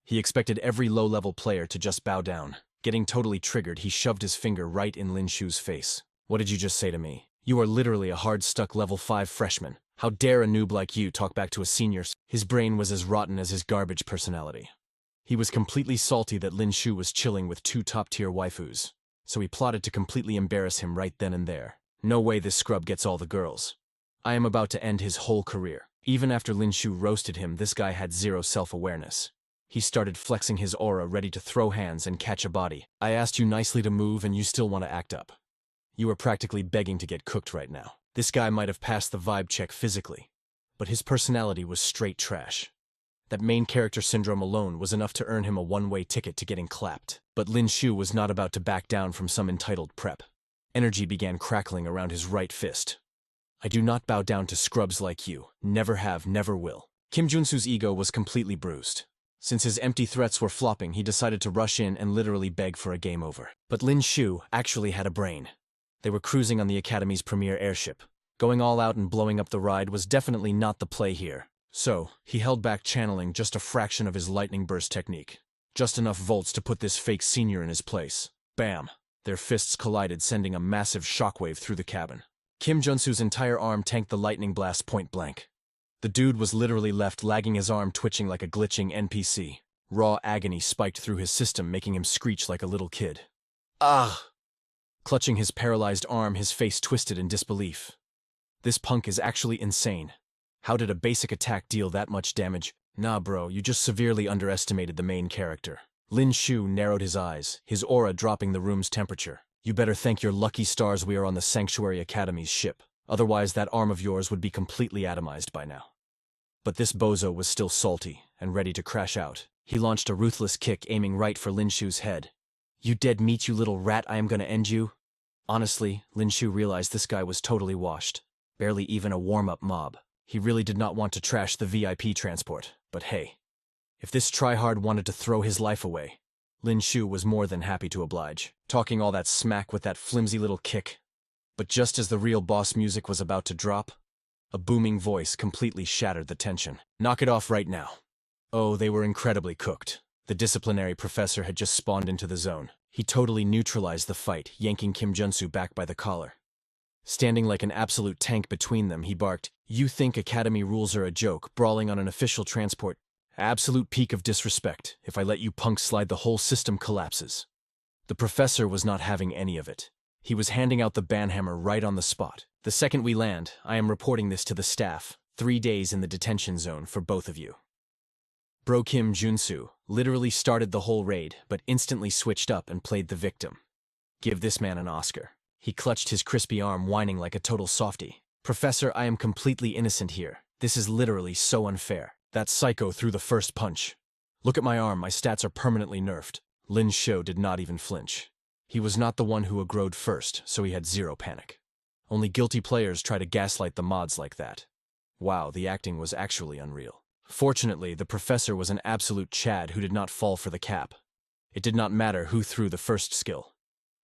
He expected every low-level player to just bow down. Getting totally triggered, he shoved his finger right in Lin Xiu's face. What did you just say to me? You are literally a hard-stuck level 5 freshman. How dare a noob like you talk back to a senior? His brain was as rotten as his garbage personality. He was completely salty that Lin Xiu was chilling with 2 top-tier waifus. So he plotted to completely embarrass him right then and there. No way this scrub gets all the girls. I am about to end his whole career. Even after Lin Xiu roasted him, this guy had zero self-awareness. He started flexing his aura, ready to throw hands and catch a body. I asked you nicely to move and you still want to act up. You are practically begging to get cooked right now. This guy might have passed the vibe check physically, but his personality was straight trash. That main character syndrome alone was enough to earn him a one-way ticket to getting clapped. But Lin Xiu was not about to back down from some entitled prep. Energy began crackling around his right fist. I do not bow down to scrubs like you. Never have, never will. Kim Junsu's ego was completely bruised. Since his empty threats were flopping, he decided to rush in and literally beg for a game over. But Lin Xiu actually had a brain. They were cruising on the Academy's premier airship. Going all out and blowing up the ride was definitely not the play here. So, he held back, channeling just a fraction of his lightning burst technique. Just enough volts to put this fake senior in his place. Bam! Their fists collided, sending a massive shockwave through the cabin. Kim Junsu's entire arm tanked the lightning blast point blank. The dude was literally left lagging, his arm twitching like a glitching NPC. Raw agony spiked through his system, making him screech like a little kid. Ah! Clutching his paralyzed arm, his face twisted in disbelief. This punk is actually insane. How did a basic attack deal that much damage? Nah bro, you just severely underestimated the main character. Lin Xiu narrowed his eyes, his aura dropping the room's temperature. You better thank your lucky stars we are on the Sanctuary Academy's ship. Otherwise that arm of yours would be completely atomized by now. But this bozo was still salty and ready to crash out. He launched a ruthless kick, aiming right for Lin Xiu's head. You dead meat, you little rat, I am gonna end you. Honestly, Lin Xiu realized this guy was totally washed. Barely even a warm-up mob. He really did not want to trash the VIP transport, but hey. If this tryhard wanted to throw his life away, Lin Xiu was more than happy to oblige, talking all that smack with that flimsy little kick. But just as the real boss music was about to drop, a booming voice completely shattered the tension. Knock it off right now. Oh, they were incredibly cooked. The disciplinary professor had just spawned into the zone. He totally neutralized the fight, yanking Kim Junsu back by the collar. Standing like an absolute tank between them, he barked, "You think Academy rules are a joke, brawling on an official transport? Absolute peak of disrespect. If I let you punks slide, the whole system collapses." The professor was not having any of it. He was handing out the banhammer right on the spot. "The second we land, I am reporting this to the staff. 3 days in the detention zone for both of you." Bro Kim Junsu literally started the whole raid, but instantly switched up and played the victim. Give this man an Oscar. He clutched his crispy arm, whining like a total softie. "Professor, I am completely innocent here. This is literally so unfair." That psycho threw the first punch. "Look at my arm, my stats are permanently nerfed." Lin Xiu did not even flinch. He was not the one who aggroed first, so he had zero panic. Only guilty players try to gaslight the mods like that. Wow, the acting was actually unreal. Fortunately, the professor was an absolute Chad who did not fall for the cap. It did not matter who threw the first skill.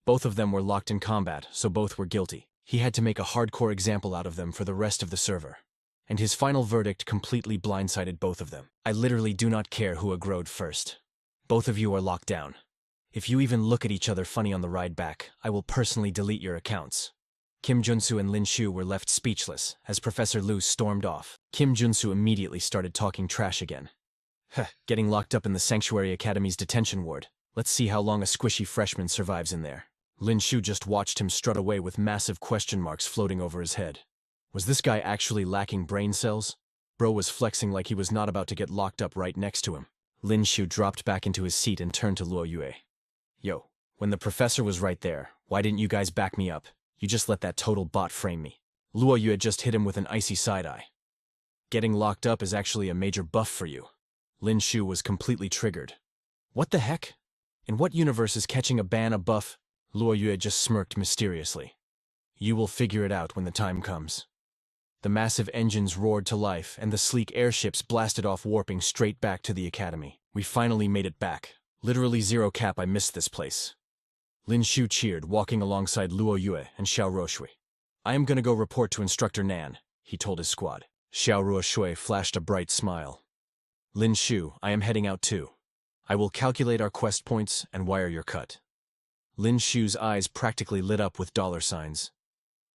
Both of them were locked in combat, so both were guilty. He had to make a hardcore example out of them for the rest of the server. And his final verdict completely blindsided both of them. "I literally do not care who aggroed first. Both of you are locked down. If you even look at each other funny on the ride back, I will personally delete your accounts." Kim Junsu and Lin Xiu were left speechless as Professor Lu stormed off. Kim Junsu immediately started talking trash again. Getting locked up in the Sanctuary Academy's detention ward. Let's see how long a squishy freshman survives in there. Lin Xiu just watched him strut away with massive question marks floating over his head. Was this guy actually lacking brain cells? Bro was flexing like he was not about to get locked up right next to him. Lin Xiu dropped back into his seat and turned to Luo Yue. "Yo, when the professor was right there, why didn't you guys back me up? You just let that total bot frame me." Luo Yue just hit him with an icy side-eye. "Getting locked up is actually a major buff for you." Lin Xiu was completely triggered. "What the heck? In what universe is catching a ban a buff?" Luo Yue just smirked mysteriously. "You will figure it out when the time comes." The massive engines roared to life, and the sleek airships blasted off, warping straight back to the academy. "We finally made it back. Literally zero cap, I missed this place." Lin Xiu cheered, walking alongside Luo Yue and Xiao Ruoshui. "I am gonna go report to Instructor Nan," he told his squad. Xiao Ruoshui flashed a bright smile. "Lin Xiu, I am heading out too. I will calculate our quest points and wire your cut." Lin Xiu's eyes practically lit up with dollar signs.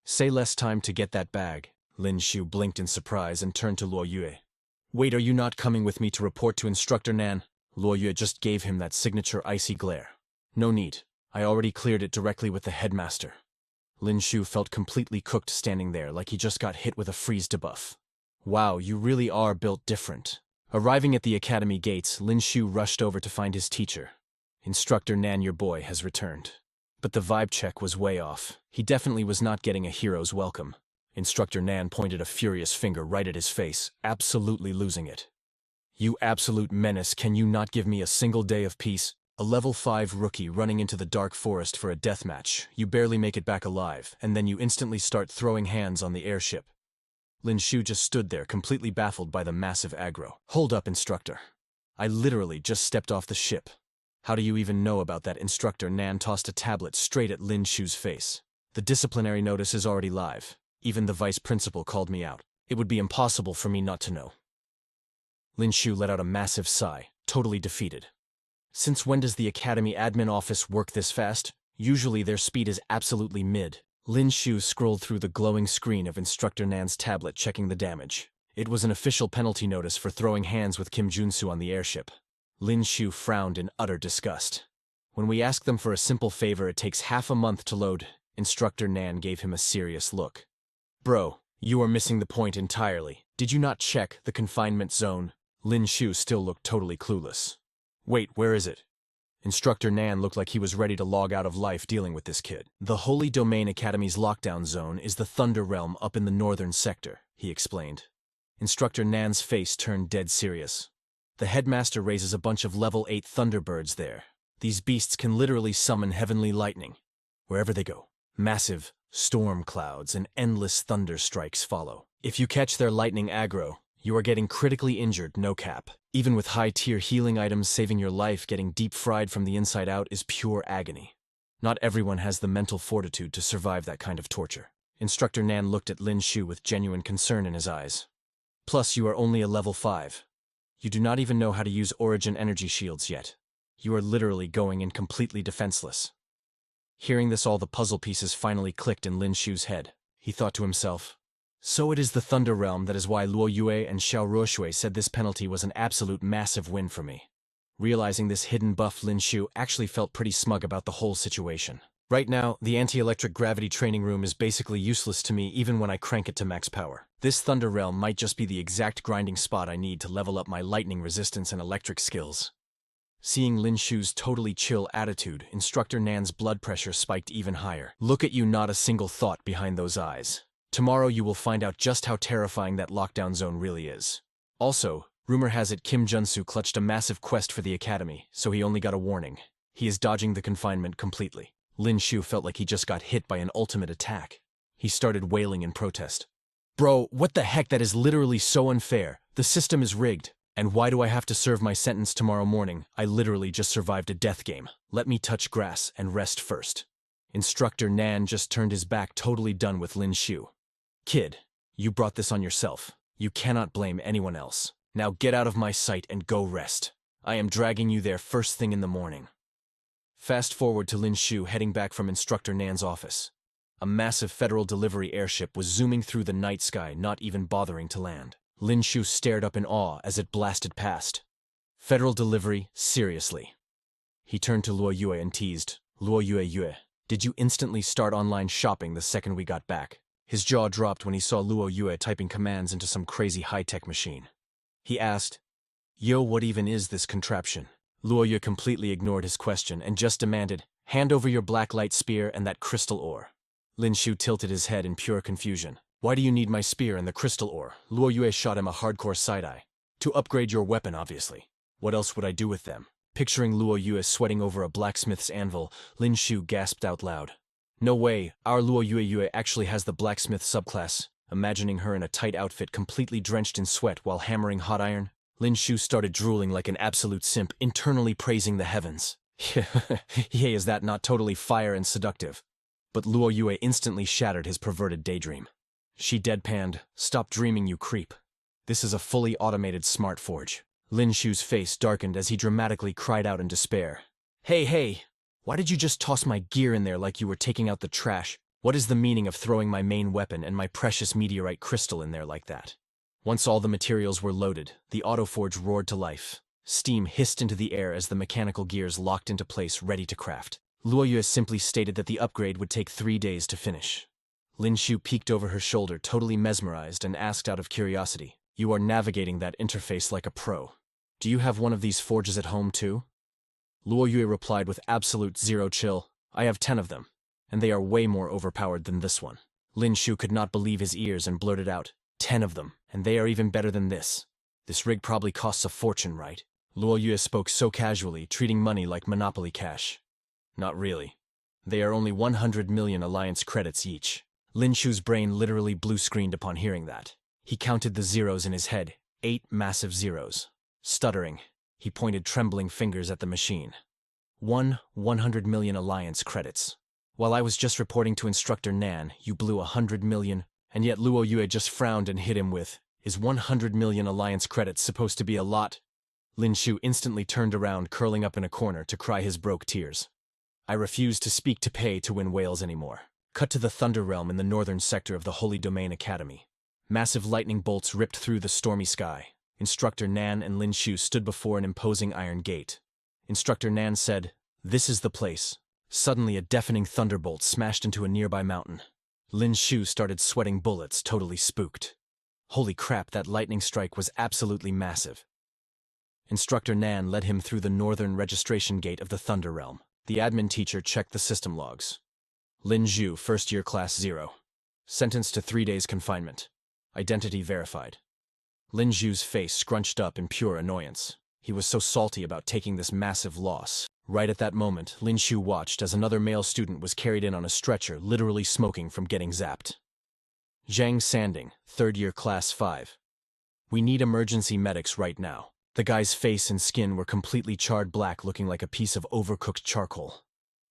"Say less time to get that bag." Lin Xiu blinked in surprise and turned to Luo Yue. "Wait, are you not coming with me to report to Instructor Nan?" Luo Yue just gave him that signature icy glare. "No need. I already cleared it directly with the headmaster." Lin Xiu felt completely cooked standing there like he just got hit with a freeze debuff. Wow, you really are built different. Arriving at the academy gates, Lin Xiu rushed over to find his teacher. "Instructor Nan, your boy has returned." But the vibe check was way off. He definitely was not getting a hero's welcome. Instructor Nan pointed a furious finger right at his face, absolutely losing it. "You absolute menace, can you not give me a single day of peace? A level 5 rookie running into the dark forest for a deathmatch, you barely make it back alive, and then you instantly start throwing hands on the airship." Lin Xiu just stood there, completely baffled by the massive aggro. "Hold up, Instructor. I literally just stepped off the ship." "How do you even know about that?" Instructor Nan tossed a tablet straight at Lin Xiu's face. "The disciplinary notice is already live. Even the vice principal called me out. It would be impossible for me not to know. Lin Xiu let out a massive sigh, totally defeated. Since when does the Academy admin office work this fast? Usually their speed is absolutely mid. Lin Xiu scrolled through the glowing screen of Instructor Nan's tablet checking the damage. It was an official penalty notice for throwing hands with Kim Junsu on the airship. Lin Xiu frowned in utter disgust. When we ask them for a simple favor, it takes half a month to load. Instructor Nan gave him a serious look. Bro, you are missing the point entirely. Did you not check the confinement zone? Lin Xiu still looked totally clueless. Wait, where is it? Instructor Nan looked like he was ready to log out of life dealing with this kid. The Holy Domain Academy's lockdown zone is the Thunder Realm up in the northern sector, he explained. Instructor Nan's face turned dead serious. The headmaster raises a bunch of level 8 Thunderbirds there. These beasts can literally summon heavenly lightning. Wherever they go, massive storm clouds and endless thunder strikes follow. If you catch their lightning aggro, you are getting critically injured, no cap. Even with high-tier healing items saving your life, getting deep-fried from the inside out is pure agony. Not everyone has the mental fortitude to survive that kind of torture. Instructor Nan looked at Lin Xiu with genuine concern in his eyes. Plus, you are only a level 5. You do not even know how to use Origin energy shields yet. You are literally going in completely defenseless. Hearing this, all the puzzle pieces finally clicked in Lin Xiu's head. He thought to himself, so it is the Thunder Realm, that is why Luo Yue and Xiao Ruoshui said this penalty was an absolute massive win for me. Realizing this hidden buff, Lin Xiu actually felt pretty smug about the whole situation. Right now, the anti-electric gravity training room is basically useless to me even when I crank it to max power. This Thunder Realm might just be the exact grinding spot I need to level up my lightning resistance and electric skills. Seeing Lin Xiu's totally chill attitude, Instructor Nan's blood pressure spiked even higher. Look at you, not a single thought behind those eyes. Tomorrow you will find out just how terrifying that lockdown zone really is. Also, rumor has it Kim Junsu clutched a massive quest for the Academy, so he only got a warning. He is dodging the confinement completely. Lin Xiu felt like he just got hit by an ultimate attack. He started wailing in protest. Bro, what the heck, that is literally so unfair. The system is rigged. And why do I have to serve my sentence tomorrow morning? I literally just survived a death game. Let me touch grass and rest first. Instructor Nan just turned his back, totally done with Lin Xiu. Kid, you brought this on yourself. You cannot blame anyone else. Now get out of my sight and go rest. I am dragging you there first thing in the morning. Fast forward to Lin Xiu heading back from Instructor Nan's office. A massive Federal delivery airship was zooming through the night sky, not even bothering to land. Lin Xiu stared up in awe as it blasted past. Federal delivery, seriously. He turned to Luo Yue and teased, Luo Yue, did you instantly start online shopping the second we got back? His jaw dropped when he saw Luo Yue typing commands into some crazy high-tech machine. He asked, Yo, what even is this contraption? Luo Yue completely ignored his question and just demanded, hand over your black light spear and that crystal ore. Lin Xiu tilted his head in pure confusion. Why do you need my spear and the crystal ore? Luo Yue shot him a hardcore side-eye. To upgrade your weapon, obviously. What else would I do with them? Picturing Luo Yue sweating over a blacksmith's anvil, Lin Xiu gasped out loud. No way, our Luo Yue actually has the blacksmith subclass. Imagining her in a tight outfit completely drenched in sweat while hammering hot iron, Lin Xiu started drooling like an absolute simp, internally praising the heavens. Hey, is that not totally fire and seductive? But Luo Yue instantly shattered his perverted daydream. She deadpanned, stop dreaming, you creep. This is a fully automated smart forge. Lin Xiu's face darkened as he dramatically cried out in despair. Hey, why did you just toss my gear in there like you were taking out the trash? What is the meaning of throwing my main weapon and my precious meteorite crystal in there like that? Once all the materials were loaded, the autoforge roared to life. Steam hissed into the air as the mechanical gears locked into place, ready to craft. Luo Yue simply stated that the upgrade would take 3 days to finish. Lin Xiu peeked over her shoulder, totally mesmerized, and asked out of curiosity, You are navigating that interface like a pro. Do you have one of these forges at home too? Luo Yue replied with absolute zero chill, I have 10 of them, and they are way more overpowered than this one. Lin Xiu could not believe his ears and blurted out, 10 of them, and they are even better than this. This rig probably costs a fortune, right? Luo Yue spoke so casually, treating money like Monopoly cash. Not really. They are only 100 million alliance credits each. Lin Xiu's brain literally blue-screened upon hearing that. He counted the zeros in his head, 8 massive zeros. Stuttering, he pointed trembling fingers at the machine. 100 million alliance credits. While I was just reporting to Instructor Nan, you blew 100 million. And yet Luo Yue just frowned and hit him with, "Is 100 million alliance credits supposed to be a lot?" Lin Xiu instantly turned around, curling up in a corner to cry his broke tears. "I refuse to speak to pay to win whales anymore." Cut to the Thunder Realm in the northern sector of the Holy Domain Academy. Massive lightning bolts ripped through the stormy sky. Instructor Nan and Lin Xiu stood before an imposing iron gate. Instructor Nan said, "This is the place." Suddenly a deafening thunderbolt smashed into a nearby mountain. Lin Xiu started sweating bullets, totally spooked. Holy crap, that lightning strike was absolutely massive. Instructor Nan led him through the northern registration gate of the Thunder Realm. The admin teacher checked the system logs. Lin Xiu, first year class 0. Sentenced to 3 days confinement. Identity verified. Lin Xiu's face scrunched up in pure annoyance. He was so salty about taking this massive loss. Right at that moment, Lin Xiu watched as another male student was carried in on a stretcher, literally smoking from getting zapped. Zhang Sanding, third year class 5. "We need emergency medics right now." The guy's face and skin were completely charred black, looking like a piece of overcooked charcoal.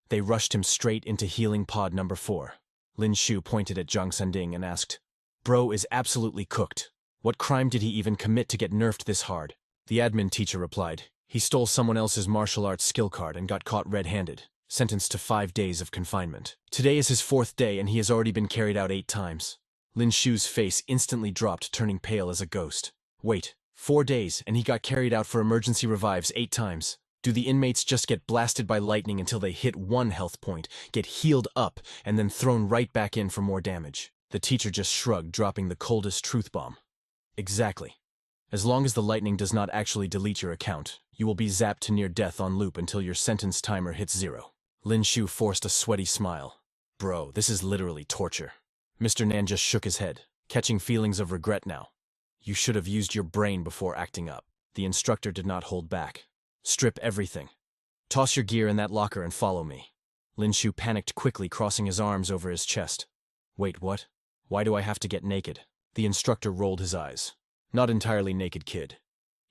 They rushed him straight into healing pod number 4. Lin Xiu pointed at Zhang Sanding and asked, "Bro is absolutely cooked. What crime did he even commit to get nerfed this hard?" The admin teacher replied, "He stole someone else's martial arts skill card and got caught red-handed, sentenced to 5 days of confinement. Today is his 4th day and he has already been carried out 8 times. Lin Xiu's face instantly dropped, turning pale as a ghost. Wait, 4 days and he got carried out for emergency revives 8 times? Do the inmates just get blasted by lightning until they hit 1 health point, get healed up, and then thrown right back in for more damage? The teacher just shrugged, dropping the coldest truth bomb. Exactly. As long as the lightning does not actually delete your account, you will be zapped to near death on loop until your sentence timer hits 0. Lin Xiu forced a sweaty smile. Bro, this is literally torture. Mr. Nan just shook his head, catching feelings of regret now. You should have used your brain before acting up. The instructor did not hold back. Strip everything. Toss your gear in that locker and follow me. Lin Xiu panicked quickly, crossing his arms over his chest. Wait, what? Why do I have to get naked? The instructor rolled his eyes. Not entirely naked, kid.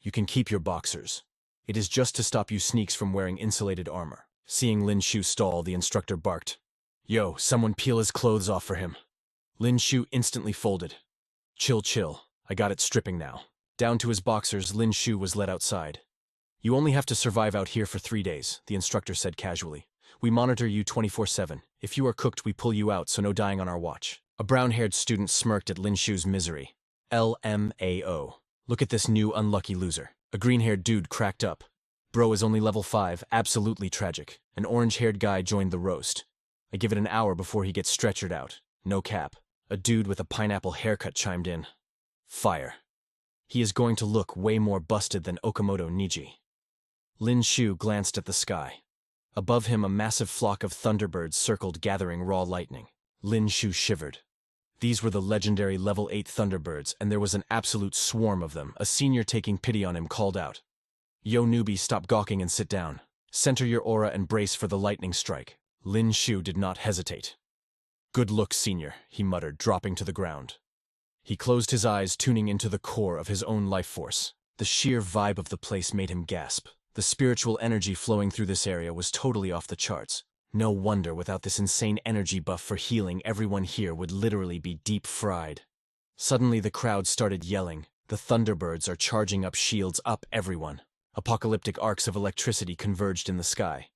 You can keep your boxers. It is just to stop you sneaks from wearing insulated armor. Seeing Lin Xiu stall, the instructor barked. Yo, someone peel his clothes off for him. Lin Xiu instantly folded. Chill. I got it stripping now. Down to his boxers, Lin Xiu was led outside. You only have to survive out here for 3 days, the instructor said casually. We monitor you 24/7. If you are cooked, we pull you out, so no dying on our watch. A brown-haired student smirked at Lin Xiu's misery. LMAO. Look at this new unlucky loser. A green-haired dude cracked up. Bro is only level 5, absolutely tragic. An orange-haired guy joined the roast. I give it an hour before he gets stretchered out. No cap. A dude with a pineapple haircut chimed in. Fire. He is going to look way more busted than Okamoto Niji. Lin Xiu glanced at the sky. Above him, a massive flock of thunderbirds circled, gathering raw lightning. Lin Xiu shivered. These were the legendary level 8 thunderbirds, and there was an absolute swarm of them. A senior taking pity on him called out. Yo newbie, stop gawking and sit down. Center your aura and brace for the lightning strike. Lin Xiu did not hesitate. Good look, senior, he muttered, dropping to the ground. He closed his eyes, tuning into the core of his own life force. The sheer vibe of the place made him gasp. The spiritual energy flowing through this area was totally off the charts. No wonder without this insane energy buff for healing, everyone here would literally be deep fried. Suddenly the crowd started yelling. The Thunderbirds are charging up, shields up, everyone. Apocalyptic arcs of electricity converged in the sky.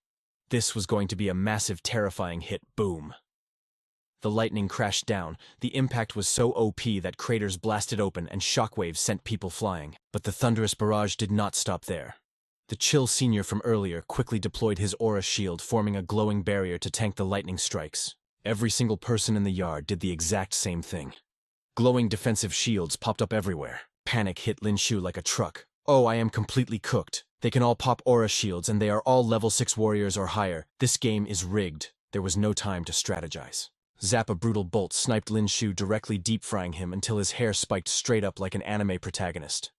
This was going to be a massive, terrifying hit. Boom. The lightning crashed down. The impact was so OP that craters blasted open and shockwaves sent people flying. But the thunderous barrage did not stop there. The chill senior from earlier quickly deployed his aura shield, forming a glowing barrier to tank the lightning strikes. Every single person in the yard did the exact same thing. Glowing defensive shields popped up everywhere. Panic hit Lin Xiu like a truck. Oh, I am completely cooked. They can all pop aura shields and they are all level 6 warriors or higher. This game is rigged. There was no time to strategize. Zap! A brutal bolt sniped Lin Xiu, directly deep-frying him until his hair spiked straight up like an anime protagonist.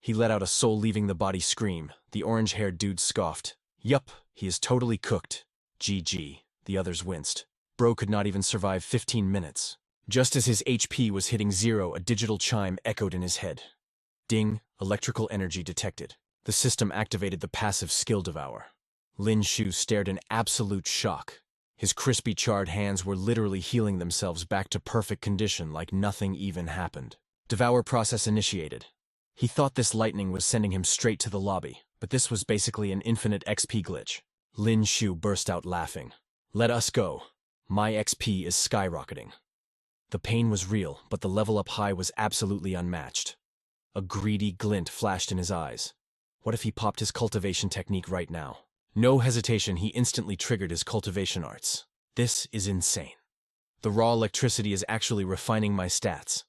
He let out a soul-leaving-the-body scream. The orange-haired dude scoffed. Yup, he is totally cooked. GG. The others winced. Bro could not even survive 15 minutes. Just as his HP was hitting 0, a digital chime echoed in his head. Ding, electrical energy detected. The system activated the passive skill devour. Lin Xiu stared in absolute shock. His crispy charred hands were literally healing themselves back to perfect condition like nothing even happened. Devour process initiated. He thought this lightning was sending him straight to the lobby, but this was basically an infinite XP glitch. Lin Xiu burst out laughing. Let us go. My XP is skyrocketing. The pain was real, but the level up high was absolutely unmatched. A greedy glint flashed in his eyes. What if he popped his cultivation technique right now? No hesitation, he instantly triggered his cultivation arts. This is insane. The raw electricity is actually refining my stats.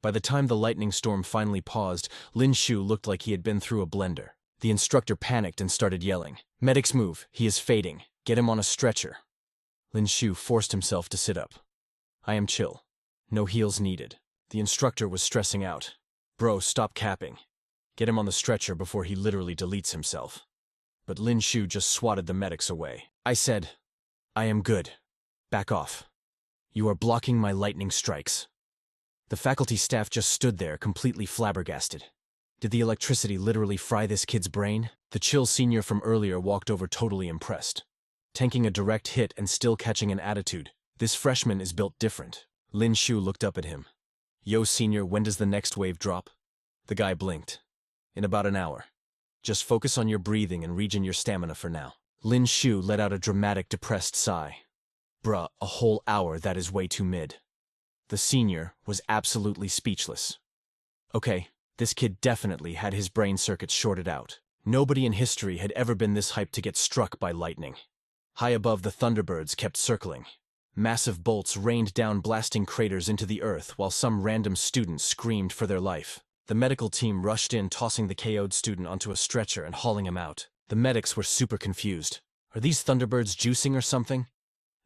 By the time the lightning storm finally paused, Lin Xiu looked like he had been through a blender. The instructor panicked and started yelling. Medics move, he is fading. Get him on a stretcher. Lin Xiu forced himself to sit up. I am chill. No heals needed. The instructor was stressing out. Bro, stop capping. Get him on the stretcher before he literally deletes himself. But Lin Xiu just swatted the medics away. I said, I am good. Back off. You are blocking my lightning strikes. The faculty staff just stood there, completely flabbergasted. Did the electricity literally fry this kid's brain? The chill senior from earlier walked over totally impressed. Tanking a direct hit and still catching an attitude. This freshman is built different. Lin Xiu looked up at him. Yo, senior, when does the next wave drop? The guy blinked. In about an hour. Just focus on your breathing and regen your stamina for now. Lin Xiu let out a dramatic, depressed sigh. Bruh, a whole hour, that is way too mid. The senior was absolutely speechless. Okay, this kid definitely had his brain circuits shorted out. Nobody in history had ever been this hyped to get struck by lightning. High above, the thunderbirds kept circling. Massive bolts rained down, blasting craters into the earth, while some random students screamed for their life. The medical team rushed in, tossing the KO'd student onto a stretcher and hauling him out. The medics were super confused. Are these thunderbirds juicing or something?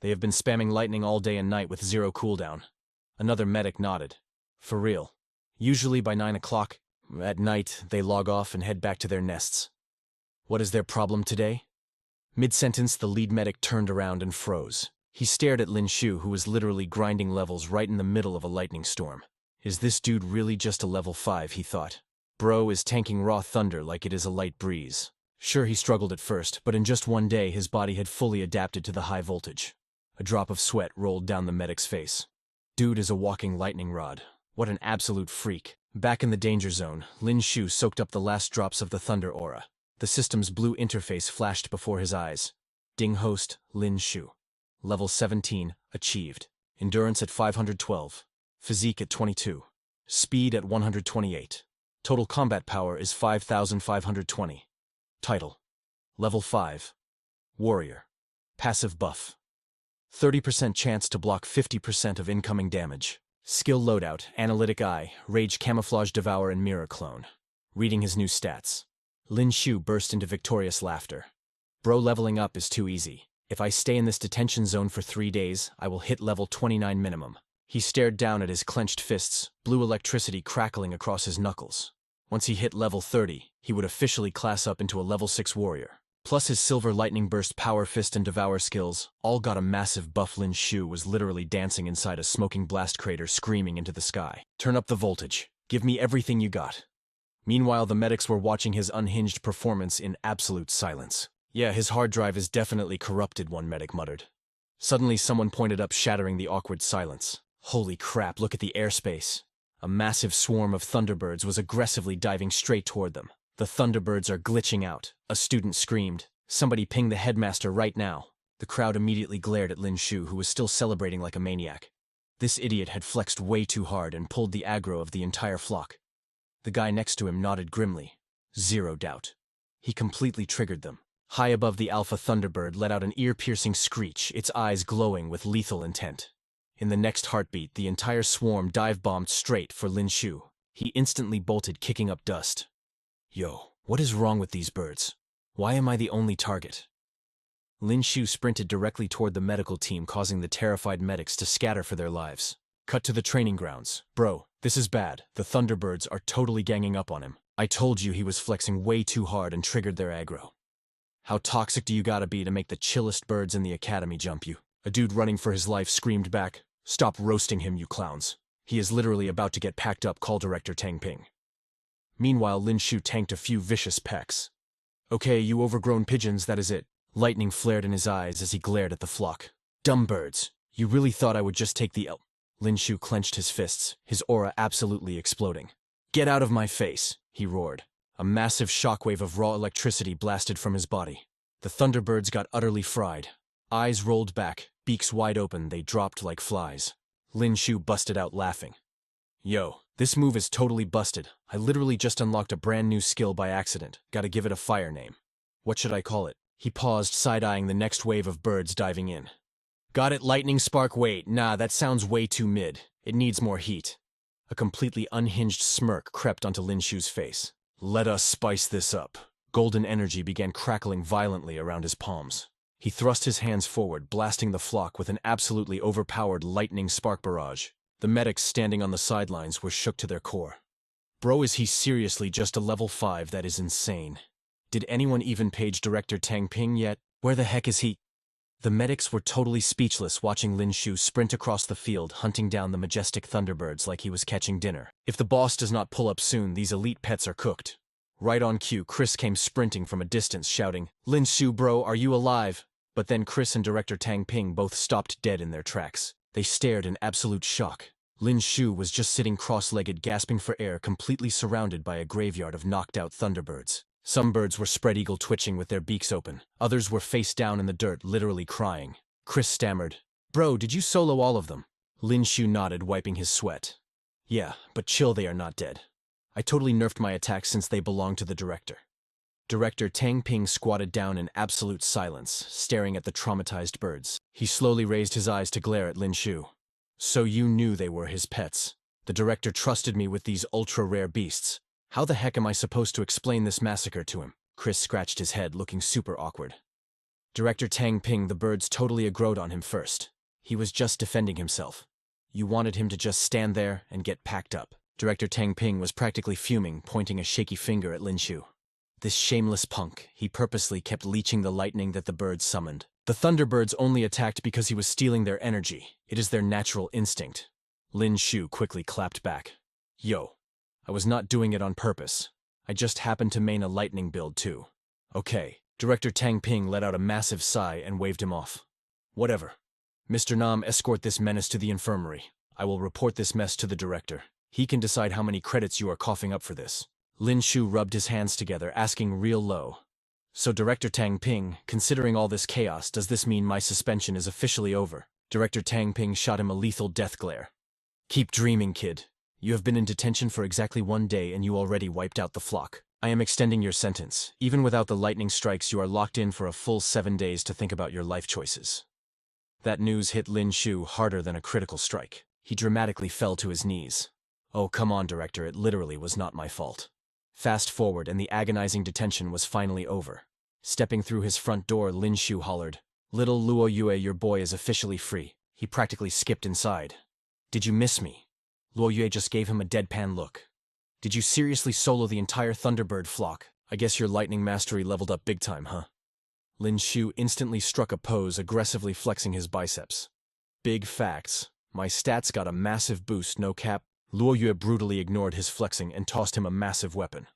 They have been spamming lightning all day and night with zero cooldown. Another medic nodded. For real. Usually by 9 o'clock at night, they log off and head back to their nests. What is their problem today? Mid-sentence, the lead medic turned around and froze. He stared at Lin Xiu, who was literally grinding levels right in the middle of a lightning storm. Is this dude really just a level 5, he thought. Bro is tanking raw thunder like it is a light breeze. Sure, he struggled at first, but in just one day his body had fully adapted to the high voltage. A drop of sweat rolled down the medic's face. Dude is a walking lightning rod. What an absolute freak. Back in the danger zone, Lin Xiu soaked up the last drops of the thunder aura. The system's blue interface flashed before his eyes. Ding host, Lin Xiu. Level 17, achieved. Endurance at 512. Physique at 22. Speed at 128. Total combat power is 5,520. Title: Level 5. Warrior. Passive buff. 30% chance to block 50% of incoming damage. Skill loadout: Analytic Eye, Rage, Camouflage, Devour, and Mirror Clone. Reading his new stats. Lin Xiu burst into victorious laughter. Bro, leveling up is too easy. If I stay in this detention zone for 3 days, I will hit level 29 minimum. He stared down at his clenched fists, blue electricity crackling across his knuckles. Once he hit level 30, he would officially class up into a level 6 warrior. Plus his silver lightning burst, power fist, and devour skills all got a massive buff. Lin Xiu was literally dancing inside a smoking blast crater, screaming into the sky. Turn up the voltage. Give me everything you got. Meanwhile, the medics were watching his unhinged performance in absolute silence. Yeah, his hard drive is definitely corrupted, one medic muttered. Suddenly someone pointed up, shattering the awkward silence. Holy crap, look at the airspace. A massive swarm of thunderbirds was aggressively diving straight toward them. The thunderbirds are glitching out. A student screamed. Somebody ping the headmaster right now. The crowd immediately glared at Lin Xiu, who was still celebrating like a maniac. This idiot had flexed way too hard and pulled the aggro of the entire flock. The guy next to him nodded grimly. Zero doubt. He completely triggered them. High above, the alpha thunderbird let out an ear-piercing screech, its eyes glowing with lethal intent. In the next heartbeat, the entire swarm dive-bombed straight for Lin Xiu. He instantly bolted, kicking up dust. Yo, what is wrong with these birds? Why am I the only target? Lin Xiu sprinted directly toward the medical team, causing the terrified medics to scatter for their lives. Cut to the training grounds. Bro, this is bad. The thunderbirds are totally ganging up on him. I told you he was flexing way too hard and triggered their aggro. How toxic do you gotta be to make the chillest birds in the academy jump you? A dude running for his life screamed back. Stop roasting him, you clowns. He is literally about to get packed up, call Director Tang Ping. Meanwhile, Lin Xiu tanked a few vicious pecks. Okay, you overgrown pigeons, that is it. Lightning flared in his eyes as he glared at the flock. Dumb birds. You really thought I would just take the L. Lin Xiu clenched his fists, his aura absolutely exploding. Get out of my face, he roared. A massive shockwave of raw electricity blasted from his body. The Thunderbirds got utterly fried. Eyes rolled back, beaks wide open, they dropped like flies. Lin Xiu busted out laughing. Yo, this move is totally busted. I literally just unlocked a brand new skill by accident. Gotta give it a fire name. What should I call it? He paused, side-eyeing the next wave of birds diving in. Got it, lightning spark. Wait, nah, that sounds way too mid. It needs more heat. A completely unhinged smirk crept onto Lin Xiu's face. Let us spice this up. Golden energy began crackling violently around his palms. He thrust his hands forward, blasting the flock with an absolutely overpowered lightning spark barrage. The medics standing on the sidelines were shook to their core. Bro, is he seriously just a level 5? That is insane. Did anyone even page Director Tang Ping yet? Where the heck is he? The medics were totally speechless watching Lin Xiu sprint across the field, hunting down the majestic Thunderbirds like he was catching dinner. If the boss does not pull up soon, these elite pets are cooked. Right on cue, Chris came sprinting from a distance, shouting, Lin Xiu, bro, are you alive? But then Chris and Director Tang Ping both stopped dead in their tracks. They stared in absolute shock. Lin Xiu was just sitting cross-legged, gasping for air, completely surrounded by a graveyard of knocked-out Thunderbirds. Some birds were spread-eagle twitching with their beaks open. Others were face down in the dirt, literally crying. Chris stammered, Bro, did you solo all of them? Lin Xiu nodded, wiping his sweat. Yeah, but chill, they are not dead. I totally nerfed my attacks since they belong to the director. Director Tang Ping squatted down in absolute silence, staring at the traumatized birds. He slowly raised his eyes to glare at Lin Xiu. So you knew they were his pets. The director trusted me with these ultra-rare beasts. How the heck am I supposed to explain this massacre to him? Chris scratched his head, looking super awkward. Director Tang Ping, the birds totally aggroed on him first. He was just defending himself. You wanted him to just stand there and get packed up. Director Tang Ping was practically fuming, pointing a shaky finger at Lin Xiu. This shameless punk, he purposely kept leeching the lightning that the birds summoned. The Thunderbirds only attacked because he was stealing their energy. It is their natural instinct. Lin Xiu quickly clapped back. Yo, I was not doing it on purpose. I just happened to main a lightning build too. Okay. Director Tang Ping let out a massive sigh and waved him off. Whatever. Mr. Nam, escort this menace to the infirmary. I will report this mess to the director. He can decide how many credits you are coughing up for this. Lin Xiu rubbed his hands together, asking real low. So Director Tang Ping, considering all this chaos, does this mean my suspension is officially over? Director Tang Ping shot him a lethal death glare. Keep dreaming, kid. You have been in detention for exactly 1 day and you already wiped out the flock. I am extending your sentence. Even without the lightning strikes, you are locked in for a full 7 days to think about your life choices. That news hit Lin Xiu harder than a critical strike. He dramatically fell to his knees. Oh, come on, Director, it literally was not my fault. Fast forward, and the agonizing detention was finally over. Stepping through his front door, Lin Xiu hollered, Little Luo Yue, your boy is officially free. He practically skipped inside. Did you miss me? Luo Yue just gave him a deadpan look. Did you seriously solo the entire Thunderbird flock? I guess your lightning mastery leveled up big time, huh? Lin Xiu instantly struck a pose, aggressively flexing his biceps. Big facts. My stats got a massive boost, no cap. Luo Yue brutally ignored his flexing and tossed him a massive weapon.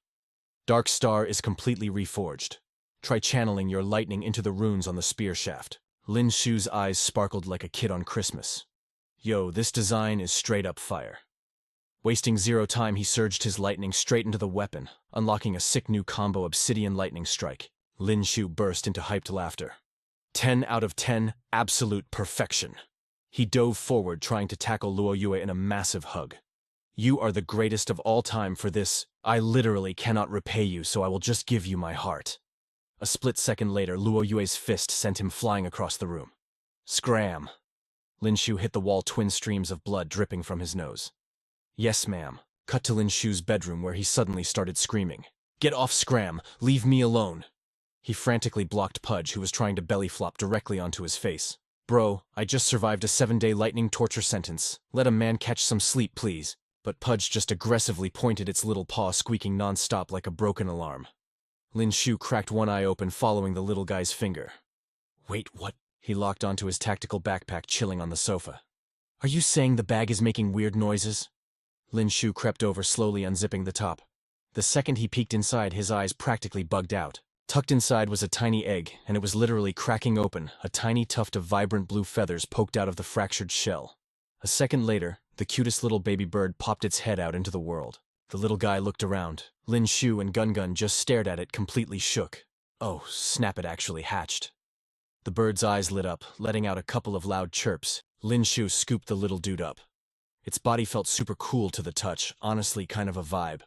Dark Star is completely reforged. Try channeling your lightning into the runes on the spear shaft. Lin Xiu's eyes sparkled like a kid on Christmas. Yo, this design is straight up fire. Wasting zero time, he surged his lightning straight into the weapon, unlocking a sick new combo Obsidian Lightning Strike. Lin Xiu burst into hyped laughter. 10 out of 10, absolute perfection. He dove forward, trying to tackle Luo Yue in a massive hug. You are the greatest of all time for this. I literally cannot repay you, so I will just give you my heart. A split second later, Luo Yue's fist sent him flying across the room. Scram! Lin Xiu hit the wall, twin streams of blood dripping from his nose. Yes, ma'am. Cut to Lin Xiu's bedroom where he suddenly started screaming. Get off, Scram! Leave me alone! He frantically blocked Pudge, who was trying to belly flop directly onto his face. Bro, I just survived a 7-day lightning torture sentence. Let a man catch some sleep, please. But Pudge just aggressively pointed its little paw, squeaking non-stop like a broken alarm. Lin Xiu cracked one eye open, following the little guy's finger. Wait, what? He locked onto his tactical backpack, chilling on the sofa. Are you saying the bag is making weird noises? Lin Xiu crept over, slowly unzipping the top. The second he peeked inside, his eyes practically bugged out. Tucked inside was a tiny egg, and it was literally cracking open. A tiny tuft of vibrant blue feathers poked out of the fractured shell. A second later, the cutest little baby bird popped its head out into the world. The little guy looked around. Lin Xiu and Gun just stared at it, completely shook. Oh, snap, it actually hatched. The bird's eyes lit up, letting out a couple of loud chirps. Lin Xiu scooped the little dude up. Its body felt super cool to the touch, honestly kind of a vibe.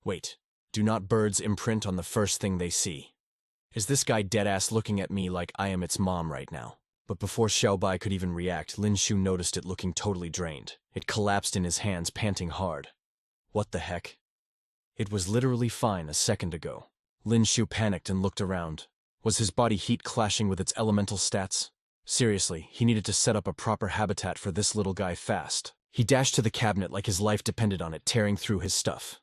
Wait, do not birds imprint on the first thing they see? Is this guy deadass looking at me like I am its mom right now? But before Xiaobai could even react, Lin Xiu noticed it looking totally drained. It collapsed in his hands, panting hard. What the heck? It was literally fine a second ago. Lin Xiu panicked and looked around. Was his body heat clashing with its elemental stats? Seriously, he needed to set up a proper habitat for this little guy fast. He dashed to the cabinet like his life depended on it, tearing through his stuff.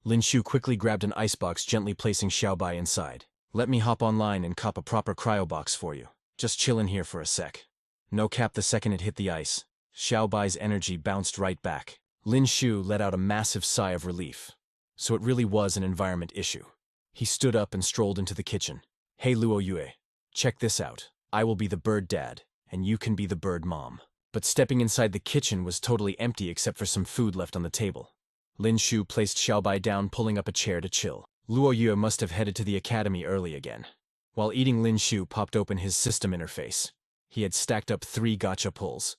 Lin Xiu quickly grabbed an icebox, gently placing Xiaobai inside. Let me hop online and cop a proper cryo box for you. Just chill in here for a sec. No cap, the second it hit the ice, Xiaobai's energy bounced right back. Lin Xiu let out a massive sigh of relief. So it really was an environment issue. He stood up and strolled into the kitchen. Hey Luo Yue, check this out. I will be the bird dad, and you can be the bird mom. But stepping inside the kitchen was totally empty except for some food left on the table. Lin Xiu placed Xiaobai down, pulling up a chair to chill. Luo Yue must have headed to the academy early again. While eating, Lin Xiu popped open his system interface. He had stacked up 3 gacha pulls.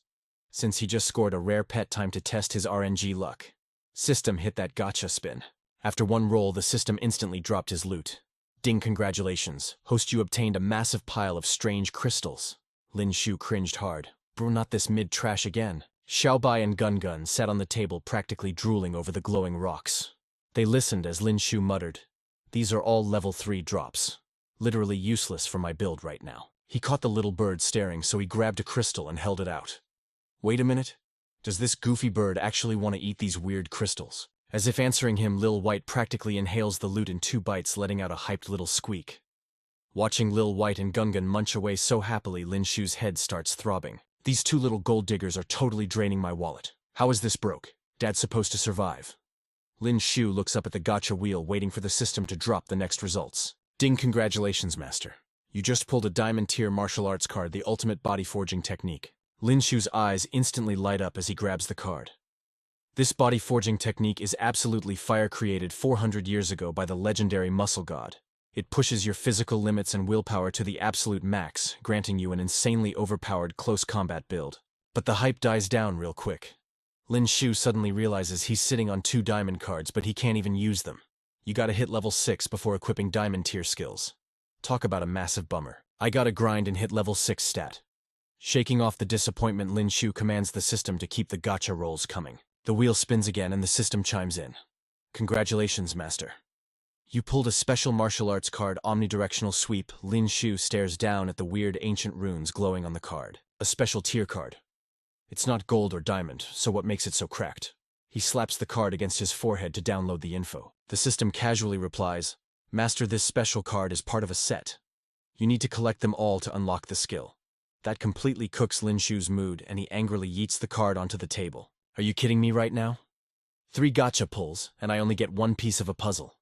Since he just scored a rare pet, time to test his RNG luck. System hit that gacha spin. After one roll, the system instantly dropped his loot. Ding, congratulations. Host, you obtained a massive pile of strange crystals. Lin Xiu cringed hard. Bro, not this mid-trash again. Xiaobai and Gun sat on the table, practically drooling over the glowing rocks. They listened as Lin Xiu muttered, "These are all level 3 drops. Literally useless for my build right now." He caught the little bird staring, so he grabbed a crystal and held it out. Wait a minute. Does this goofy bird actually want to eat these weird crystals? As if answering him, Lil White practically inhales the loot in 2 bites, letting out a hyped little squeak. Watching Lil White and Gun munch away so happily, Lin Xiu's head starts throbbing. These 2 little gold diggers are totally draining my wallet. How is this broke? Dad's supposed to survive. Lin Xiu looks up at the gacha wheel, waiting for the system to drop the next results. Ding, congratulations, master. You just pulled a diamond tier martial arts card, the ultimate body forging technique. Lin Xiu's eyes instantly light up as he grabs the card. This body forging technique is absolutely fire, created 400 years ago by the legendary muscle god. It pushes your physical limits and willpower to the absolute max, granting you an insanely overpowered close combat build. But the hype dies down real quick. Lin Xiu suddenly realizes he's sitting on 2 diamond cards, but he can't even use them. You gotta hit level 6 before equipping diamond tier skills. Talk about a massive bummer. I gotta grind and hit level 6 stat. Shaking off the disappointment, Lin Xiu commands the system to keep the gacha rolls coming. The wheel spins again and the system chimes in. Congratulations, master. You pulled a special martial arts card, omnidirectional sweep. Lin Xiu stares down at the weird ancient runes glowing on the card. A special tier card. It's not gold or diamond, so what makes it so cracked? He slaps the card against his forehead to download the info. The system casually replies, Master, this special card is part of a set. You need to collect them all to unlock the skill. That completely cooks Lin Xiu's mood, and he angrily yeets the card onto the table. Are you kidding me right now? 3 gacha pulls, and I only get 1 piece of a puzzle.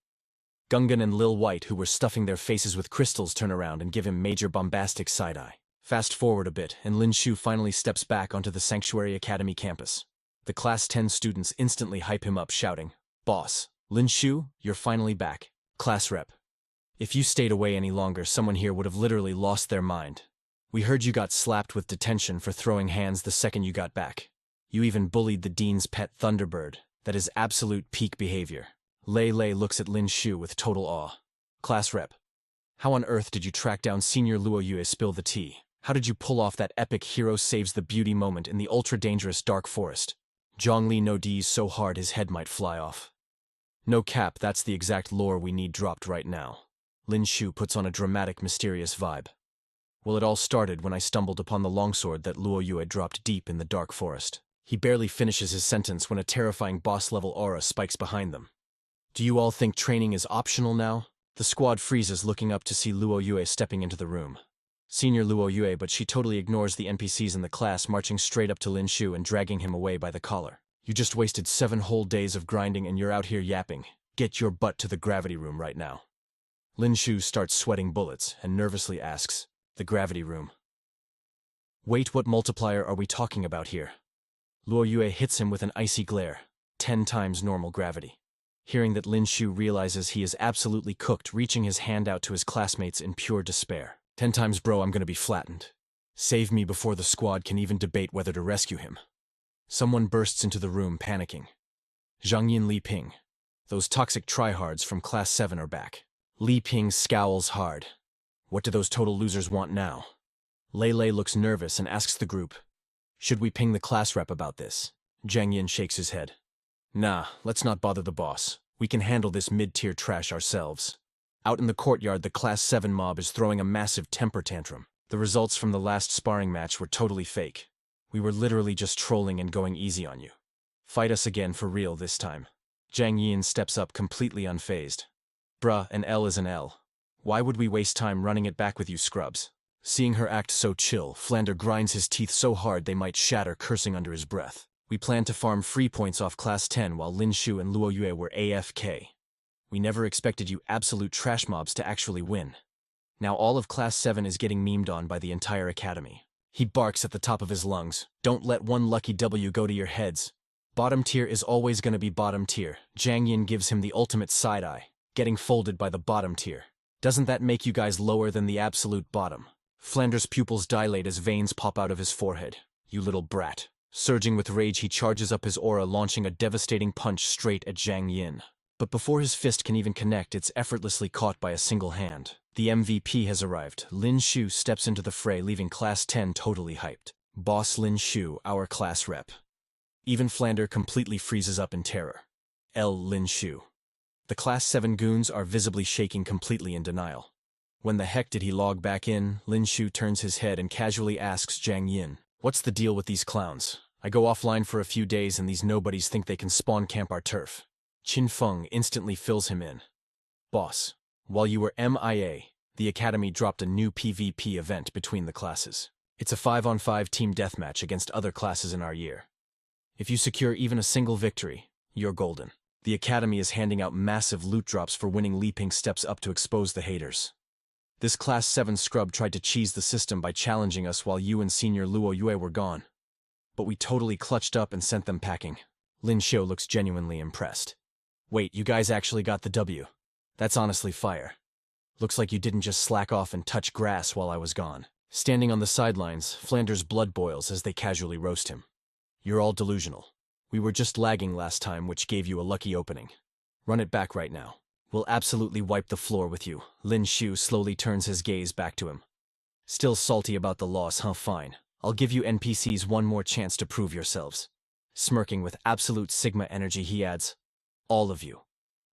Gungan and Lil White, who were stuffing their faces with crystals, turn around and give him major bombastic side-eye. Fast forward a bit, and Lin Xiu finally steps back onto the Sanctuary Academy campus. The Class 10 students instantly hype him up, shouting, Boss, Lin Xiu, you're finally back. Class rep. If you stayed away any longer, someone here would have literally lost their mind. We heard you got slapped with detention for throwing hands the second you got back. You even bullied the dean's pet Thunderbird. That is absolute peak behavior. Lei looks at Lin Xiu with total awe. Class rep. How on earth did you track down Senior Luo Yue? Spill the tea. How did you pull off that epic hero saves the beauty moment in the ultra-dangerous dark forest? Zhongli no D's so hard his head might fly off. No cap, that's the exact lore we need dropped right now. Lin Xiu puts on a dramatic, mysterious vibe. Well, it all started when I stumbled upon the longsword that Luo Yue dropped deep in the dark forest. He barely finishes his sentence when a terrifying boss-level aura spikes behind them. Do you all think training is optional now? The squad freezes, looking up to see Luo Yue stepping into the room. Senior Luo Yue, but she totally ignores the NPCs in the class, marching straight up to Lin Xiu and dragging him away by the collar. You just wasted 7 whole days of grinding and you're out here yapping. Get your butt to the gravity room right now. Lin Xiu starts sweating bullets and nervously asks, "The gravity room." "Wait, what multiplier are we talking about here?" Luo Yue hits him with an icy glare, 10 times normal gravity. Hearing that, Lin Xiu realizes he is absolutely cooked, reaching his hand out to his classmates in pure despair. 10 times, bro, I'm gonna be flattened. Save me before the squad can even debate whether to rescue him. Someone bursts into the room, panicking. Zhang Yin, Li Ping. Those toxic tryhards from Class 7 are back. Li Ping scowls hard. What do those total losers want now? Lei Lei looks nervous and asks the group, "Should we ping the class rep about this?" Zhang Yin shakes his head. "Nah, let's not bother the boss. We can handle this mid-tier trash ourselves." Out in the courtyard, the Class 7 mob is throwing a massive temper tantrum. The results from the last sparring match were totally fake. We were literally just trolling and going easy on you. Fight us again for real this time. Zhang Yin steps up completely unfazed. Bruh, an L is an L. Why would we waste time running it back with you scrubs? Seeing her act so chill, Flander grinds his teeth so hard they might shatter, cursing under his breath. We planned to farm free points off Class 10 while Lin Xiu and Luo Yue were AFK. We never expected you absolute trash mobs to actually win. Now all of Class 7 is getting memed on by the entire academy. He barks at the top of his lungs. Don't let one lucky W go to your heads. Bottom tier is always gonna be bottom tier. Zhang Yin gives him the ultimate side-eye, getting folded by the bottom tier. Doesn't that make you guys lower than the absolute bottom? Flander's pupils dilate as veins pop out of his forehead. You little brat. Surging with rage, he charges up his aura, launching a devastating punch straight at Zhang Yin. But before his fist can even connect, it's effortlessly caught by a single hand. The MVP has arrived. Lin Xiu steps into the fray, leaving Class 10 totally hyped. Boss Lin Xiu, our class rep. Even Flander completely freezes up in terror. Lin Xiu. The Class 7 goons are visibly shaking, completely in denial. When the heck did he log back in? Lin Xiu turns his head and casually asks Zhang Yin, "What's the deal with these clowns? I go offline for a few days and these nobodies think they can spawn camp our turf." Qin Feng instantly fills him in. "Boss, while you were MIA, the Academy dropped a new PvP event between the classes. It's a 5-on-5 team deathmatch against other classes in our year. If you secure even a single victory, you're golden. The Academy is handing out massive loot drops for winning." Li Ping steps up to expose the haters. "This Class 7 scrub tried to cheese the system by challenging us while you and Senior Luo Yue were gone. But we totally clutched up and sent them packing." Lin Xiu looks genuinely impressed. "Wait, you guys actually got the W? That's honestly fire. Looks like you didn't just slack off and touch grass while I was gone." Standing on the sidelines, Flander's blood boils as they casually roast him. "You're all delusional. We were just lagging last time, which gave you a lucky opening. Run it back right now. We'll absolutely wipe the floor with you." Lin Xiu slowly turns his gaze back to him. "Still salty about the loss, huh? Fine. I'll give you NPCs one more chance to prove yourselves." Smirking with absolute Sigma energy, he adds, "All of you.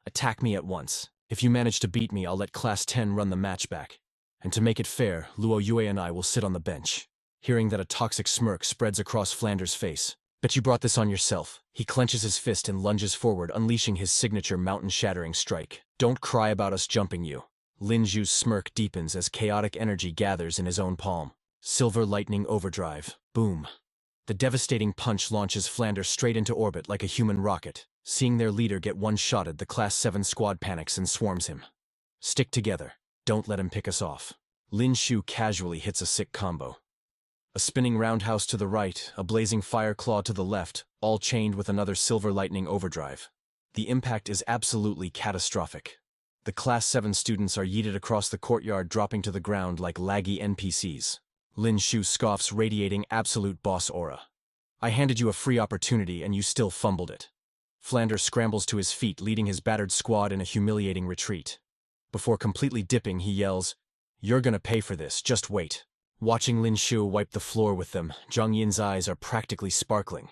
Attack me at once. If you manage to beat me, I'll let Class 10 run the match back. And to make it fair, Luo Yue and I will sit on the bench." Hearing that, a toxic smirk spreads across Flander's face. "Bet you brought this on yourself." He clenches his fist and lunges forward, unleashing his signature mountain-shattering strike. "Don't cry about us jumping you." Lin Xiu's smirk deepens as chaotic energy gathers in his own palm. Silver lightning overdrive. Boom. The devastating punch launches Flander straight into orbit like a human rocket. Seeing their leader get one-shotted, the Class 7 squad panics and swarms him. "Stick together. Don't let him pick us off." Lin Xiu casually hits a sick combo. A spinning roundhouse to the right, a blazing fire claw to the left, all chained with another silver lightning overdrive. The impact is absolutely catastrophic. The Class 7 students are yeeted across the courtyard, dropping to the ground like laggy NPCs. Lin Xiu scoffs, radiating absolute boss aura. "I handed you a free opportunity and you still fumbled it." Flander scrambles to his feet, leading his battered squad in a humiliating retreat. Before completely dipping, he yells, "You're gonna pay for this, just wait." Watching Lin Xiu wipe the floor with them, Zhang Yin's eyes are practically sparkling.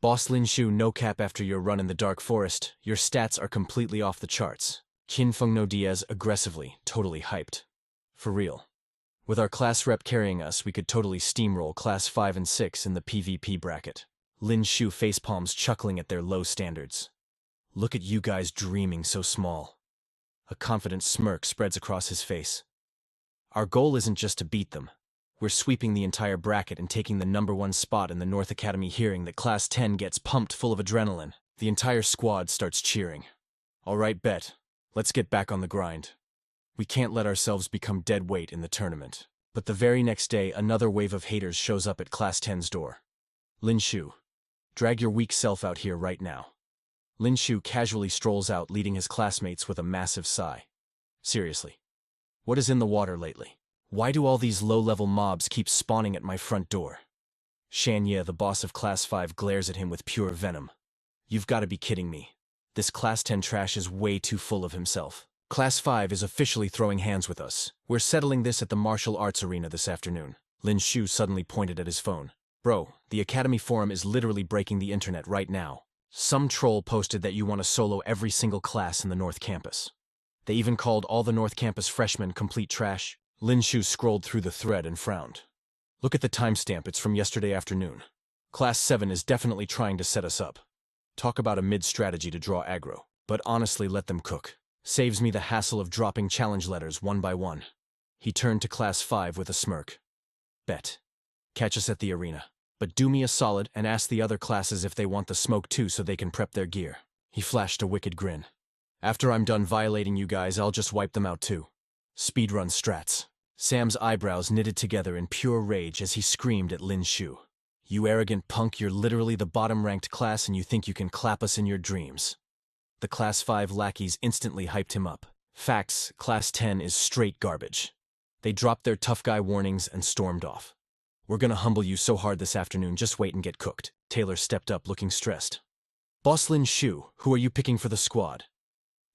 "Boss Lin Xiu, no cap, after your run in the Dark Forest, your stats are completely off the charts." Qin Feng no Diaz aggressively, totally hyped. "For real. With our class rep carrying us, we could totally steamroll Class 5 and 6 in the PvP bracket." Lin Xiu facepalms, chuckling at their low standards. "Look at you guys dreaming so small." A confident smirk spreads across his face. "Our goal isn't just to beat them. We're sweeping the entire bracket and taking the #1 spot in the North Academy." Hearing that, Class 10 gets pumped full of adrenaline. The entire squad starts cheering. "All right, bet. Let's get back on the grind." We can't let ourselves become dead weight in the tournament. But the very next day, another wave of haters shows up at Class 10's door. Lin Xiu. Drag your weak self out here right now. Lin Xiu casually strolls out, leading his classmates with a massive sigh. Seriously. What is in the water lately? Why do all these low-level mobs keep spawning at my front door? Shan Ye, the boss of Class 5, glares at him with pure venom. You've got to be kidding me. This Class 10 trash is way too full of himself. Class 5 is officially throwing hands with us. We're settling this at the martial arts arena this afternoon. Lin Xiu suddenly pointed at his phone. Bro, the Academy forum is literally breaking the internet right now. Some troll posted that you want to solo every single class in the North Campus. They even called all the North Campus freshmen complete trash. Lin Xiu scrolled through the thread and frowned. Look at the timestamp, it's from yesterday afternoon. Class 7 is definitely trying to set us up. Talk about a mid-strategy to draw aggro. But honestly, let them cook. Saves me the hassle of dropping challenge letters one by one. He turned to Class 5 with a smirk. Bet. Catch us at the arena. But do me a solid and ask the other classes if they want the smoke too so they can prep their gear. He flashed a wicked grin. After I'm done violating you guys, I'll just wipe them out too. Speedrun strats. Sam's eyebrows knitted together in pure rage as he screamed at Lin Xiu. You arrogant punk, you're literally the bottom-ranked class and you think you can clap us in your dreams. The Class 5 lackeys instantly hyped him up. Facts, Class 10 is straight garbage. They dropped their tough guy warnings and stormed off. We're gonna humble you so hard this afternoon, just wait and get cooked. Taylor stepped up looking stressed. Boss Lin Xiu, who are you picking for the squad?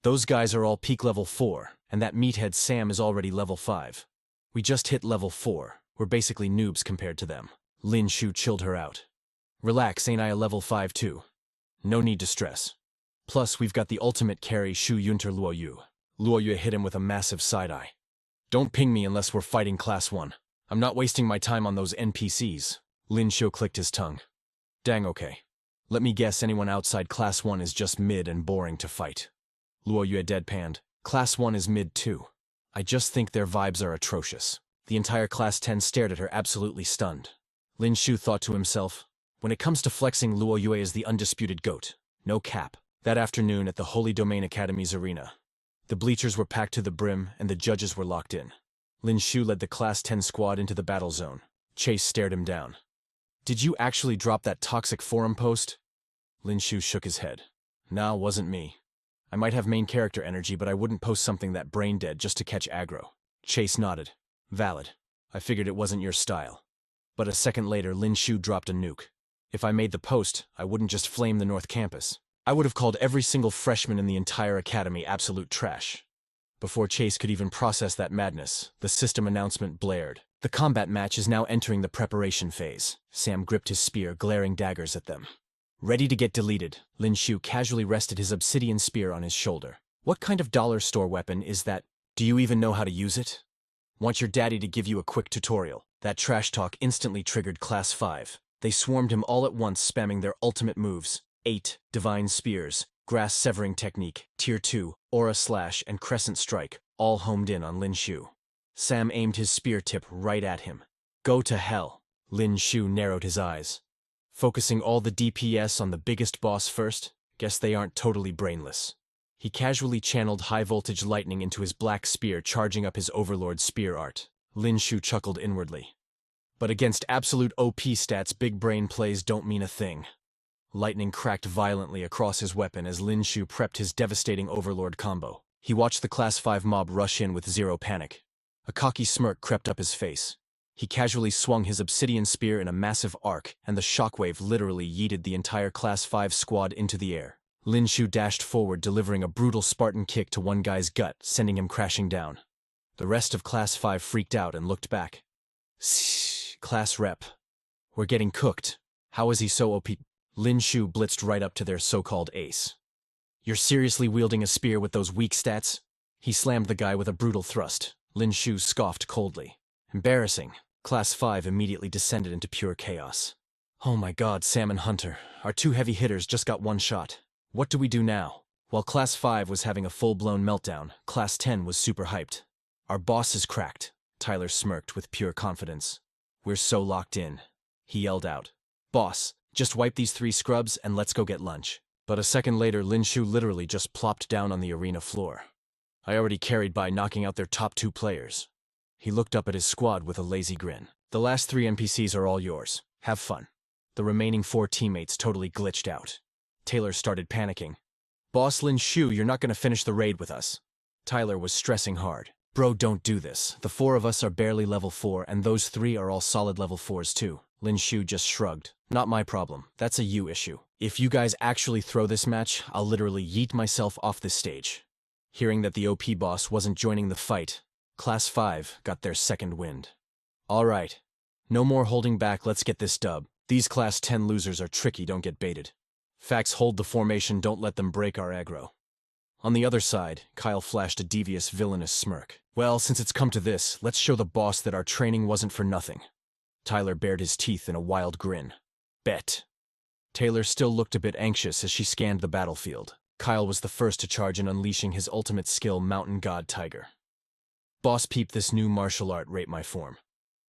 Those guys are all peak level 4, and that meathead Sam is already level 5. We just hit level 4. We're basically noobs compared to them. Lin Xiu chilled her out. Relax, ain't I a level 5 too? No need to stress. Plus, we've got the ultimate carry Shu Yunter Luo Yu. Luo Yu hit him with a massive side-eye. Don't ping me unless we're fighting Class 1. I'm not wasting my time on those NPCs. Lin Xiu clicked his tongue. Dang, okay. Let me guess, anyone outside Class 1 is just mid and boring to fight. Luo Yu deadpanned. Class 1 is mid too. I just think their vibes are atrocious. The entire Class 10 stared at her, absolutely stunned. Lin Xiu thought to himself, when it comes to flexing, Luo Yue is the undisputed GOAT. No cap. That afternoon at the Holy Domain Academy's arena, the bleachers were packed to the brim and the judges were locked in. Lin Xiu led the Class 10 squad into the battle zone. Chase stared him down. Did you actually drop that toxic forum post? Lin Xiu shook his head. Nah, wasn't me. I might have main character energy, but I wouldn't post something that brain dead just to catch aggro. Chase nodded. Valid. I figured it wasn't your style. But a second later, Lin Xiu dropped a nuke. If I made the post, I wouldn't just flame the North Campus. I would have called every single freshman in the entire academy absolute trash. Before Chase could even process that madness, the system announcement blared. The combat match is now entering the preparation phase. Sam gripped his spear, glaring daggers at them. Ready to get deleted, Lin Xiu casually rested his obsidian spear on his shoulder. What kind of dollar store weapon is that? Do you even know how to use it? Want your daddy to give you a quick tutorial? That trash talk instantly triggered Class 5. They swarmed him all at once, spamming their ultimate moves. 8 Divine Spears, Grass Severing Technique, Tier 2, Aura Slash, and Crescent Strike, all homed in on Lin Xiu. Sam aimed his spear tip right at him. Go to hell. Lin Xiu narrowed his eyes. Focusing all the DPS on the biggest boss first? Guess they aren't totally brainless. He casually channeled high-voltage lightning into his black spear, charging up his Overlord spear art. Lin Xiu chuckled inwardly. But against absolute OP stats, big brain plays don't mean a thing. Lightning cracked violently across his weapon as Lin Xiu prepped his devastating Overlord combo. He watched the Class 5 mob rush in with zero panic. A cocky smirk crept up his face. He casually swung his obsidian spear in a massive arc, and the shockwave literally yeeted the entire Class 5 squad into the air. Lin Xiu dashed forward, delivering a brutal Spartan kick to one guy's gut, sending him crashing down. The rest of Class 5 freaked out and looked back. Class rep. We're getting cooked. How is he so OP? Lin Xiu blitzed right up to their so-called ace. You're seriously wielding a spear with those weak stats? He slammed the guy with a brutal thrust. Lin Xiu scoffed coldly. Embarrassing. Class 5 immediately descended into pure chaos. Oh my god, Sam and Hunter. Our two heavy hitters just got one shot. What do we do now? While Class 5 was having a full-blown meltdown, Class 10 was super hyped. Our boss is cracked. Tyler smirked with pure confidence. We're so locked in. He yelled out. Boss, just wipe these 3 scrubs and let's go get lunch. But a second later, Lin Xiu literally just plopped down on the arena floor. I already carried by knocking out their top 2 players. He looked up at his squad with a lazy grin. The last 3 NPCs are all yours. Have fun. The remaining 4 teammates totally glitched out. Taylor started panicking. Boss Lin Xiu, you're not gonna finish the raid with us. Tyler was stressing hard. Bro, don't do this. The 4 of us are barely level 4 and those 3 are all solid level 4s too. Lin Xiu just shrugged. Not my problem. That's a you issue. If you guys actually throw this match, I'll literally yeet myself off this stage. Hearing that the OP boss wasn't joining the fight, Class 5 got their second wind. Alright. No more holding back, let's get this dub. These Class 10 losers are tricky, don't get baited. Fax, hold the formation, don't let them break our aggro. On the other side, Kyle flashed a devious, villainous smirk. Well, since it's come to this, let's show the boss that our training wasn't for nothing. Tyler bared his teeth in a wild grin. Bet. Taylor still looked a bit anxious as she scanned the battlefield. Kyle was the first to charge in unleashing his ultimate skill, Mountain God Tiger. Boss, peep this new martial art, rate my form.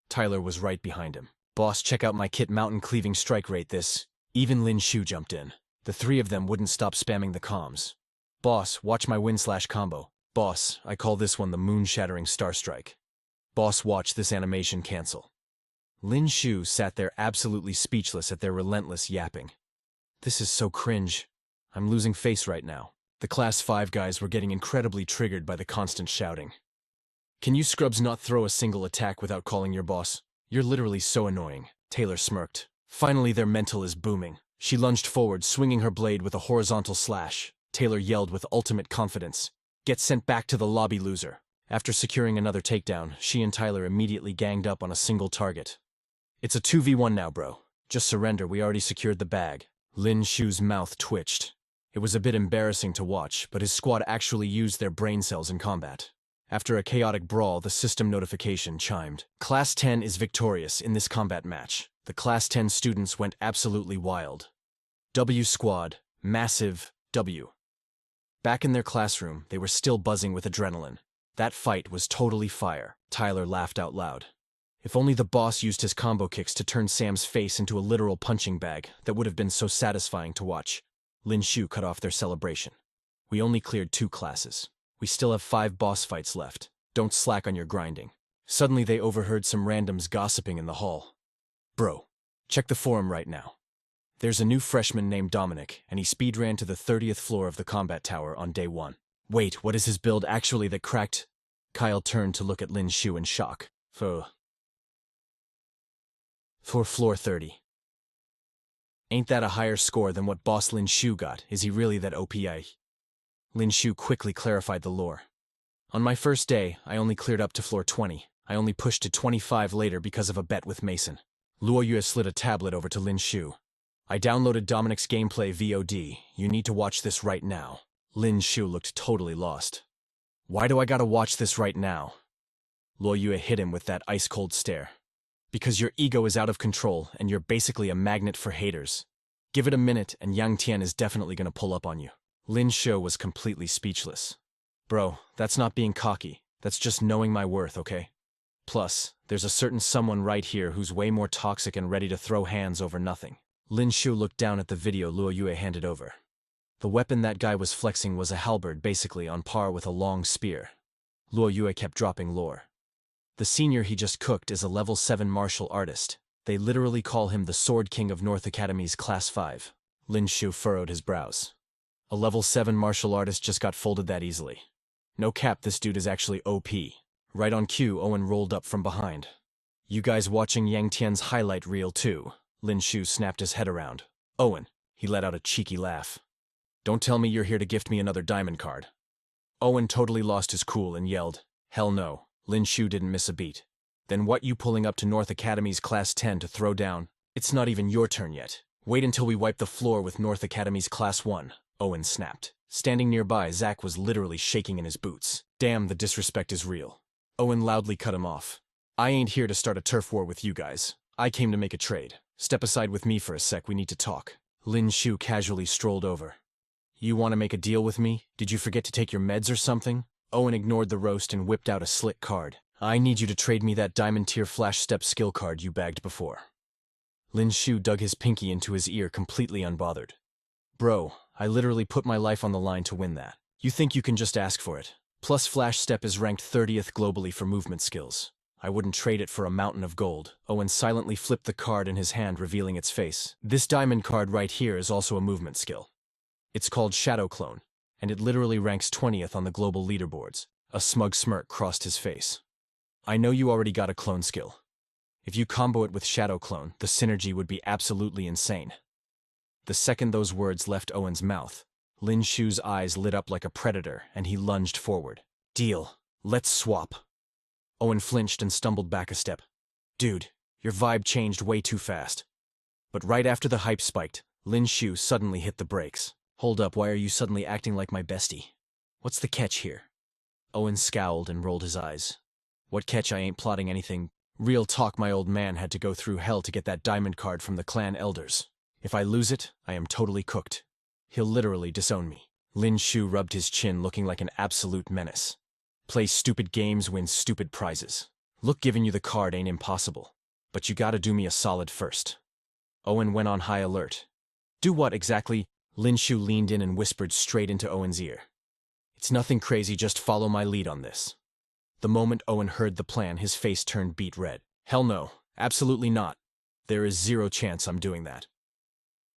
Tyler was right behind him. Boss, check out my kit, Mountain Cleaving Strike, rate this. Even Lin Xiu jumped in. The 3 of them wouldn't stop spamming the comms. Boss, watch my win/combo. Boss, I call this one the Moon-Shattering Star Strike. Boss, watch this animation cancel. Lin Xiu sat there absolutely speechless at their relentless yapping. This is so cringe. I'm losing face right now. The Class 5 guys were getting incredibly triggered by the constant shouting. Can you scrubs not throw a single attack without calling your boss? You're literally so annoying. Taylor smirked. Finally, their mental is booming. She lunged forward, swinging her blade with a horizontal slash. Taylor yelled with ultimate confidence. Get sent back to the lobby, loser. After securing another takedown, she and Tyler immediately ganged up on a single target. It's a 2v1 now, bro. Just surrender, we already secured the bag. Lin Xiu's mouth twitched. It was a bit embarrassing to watch, but his squad actually used their brain cells in combat. After a chaotic brawl, the system notification chimed. Class 10 is victorious in this combat match. The Class 10 students went absolutely wild. W squad, massive W. Back in their classroom, they were still buzzing with adrenaline. That fight was totally fire. Tyler laughed out loud. If only the boss used his combo kicks to turn Sam's face into a literal punching bag, that would have been so satisfying to watch. Lin Xiu cut off their celebration. We only cleared 2 classes. We still have 5 boss fights left. Don't slack on your grinding. Suddenly they overheard some randoms gossiping in the hall. Bro, check the forum right now. There's a new freshman named Dominic, and he speedran to the 30th floor of the combat tower on day 1. Wait, what is his build actually that cracked? Kyle turned to look at Lin Xiu in shock. For floor 30. Ain't that a higher score than what boss Lin Xiu got? Is he really that OPI? Lin Xiu quickly clarified the lore. On my first day, I only cleared up to floor 20. I only pushed to 25 later because of a bet with Mason. Luo Yue slid a tablet over to Lin Xiu. I downloaded Dominic's gameplay VOD. You need to watch this right now. Lin Xiu looked totally lost. Why do I gotta watch this right now? Luo Yue hit him with that ice-cold stare. Because your ego is out of control and you're basically a magnet for haters. Give it a minute and Yang Tian is definitely gonna pull up on you. Lin Xiu was completely speechless. Bro, that's not being cocky. That's just knowing my worth, okay? Plus, there's a certain someone right here who's way more toxic and ready to throw hands over nothing. Lin Xiu looked down at the video Luo Yue handed over. The weapon that guy was flexing was a halberd, basically on par with a long spear. Luo Yue kept dropping lore. The senior he just cooked is a level 7 martial artist. They literally call him the Sword King of North Academy's Class 5. Lin Xiu furrowed his brows. A level 7 martial artist just got folded that easily. No cap, this dude is actually OP. Right on cue, Owen rolled up from behind. You guys watching Yang Tian's highlight reel too? Lin Xiu snapped his head around. Owen, he let out a cheeky laugh. Don't tell me you're here to gift me another diamond card. Owen totally lost his cool and yelled, hell no. Lin Xiu didn't miss a beat. Then what you pulling up to North Academy's Class 10 to throw down? It's not even your turn yet. Wait until we wipe the floor with North Academy's Class 1, Owen snapped. Standing nearby, Zach was literally shaking in his boots. Damn, the disrespect is real. Owen loudly cut him off. I ain't here to start a turf war with you guys. I came to make a trade. Step aside with me for a sec, we need to talk. Lin Xiu casually strolled over. You want to make a deal with me? Did you forget to take your meds or something? Owen ignored the roast and whipped out a slick card. I need you to trade me that diamond tier flash step skill card you bagged before. Lin Xiu dug his pinky into his ear completely unbothered. Bro, I literally put my life on the line to win that. You think you can just ask for it? Plus Flash Step is ranked 30th globally for movement skills. I wouldn't trade it for a mountain of gold. Owen silently flipped the card in his hand, revealing its face. This diamond card right here is also a movement skill. It's called Shadow Clone, and it literally ranks 20th on the global leaderboards. A smug smirk crossed his face. I know you already got a clone skill. If you combo it with Shadow Clone, the synergy would be absolutely insane. The second those words left Owen's mouth, Lin Xiu's eyes lit up like a predator, and he lunged forward. Deal. Let's swap. Owen flinched and stumbled back a step. Dude, your vibe changed way too fast. But right after the hype spiked, Lin Xiu suddenly hit the brakes. Hold up, why are you suddenly acting like my bestie? What's the catch here? Owen scowled and rolled his eyes. What catch? I ain't plotting anything. Real talk, my old man had to go through hell to get that diamond card from the clan elders. If I lose it, I am totally cooked. He'll literally disown me. Lin Xiu rubbed his chin, looking like an absolute menace. Play stupid games, win stupid prizes. Look, giving you the card ain't impossible. But you gotta do me a solid first. Owen went on high alert. Do what exactly? Lin Xiu leaned in and whispered straight into Owen's ear. It's nothing crazy, just follow my lead on this. The moment Owen heard the plan, his face turned beet red. Hell no, absolutely not. There is zero chance I'm doing that.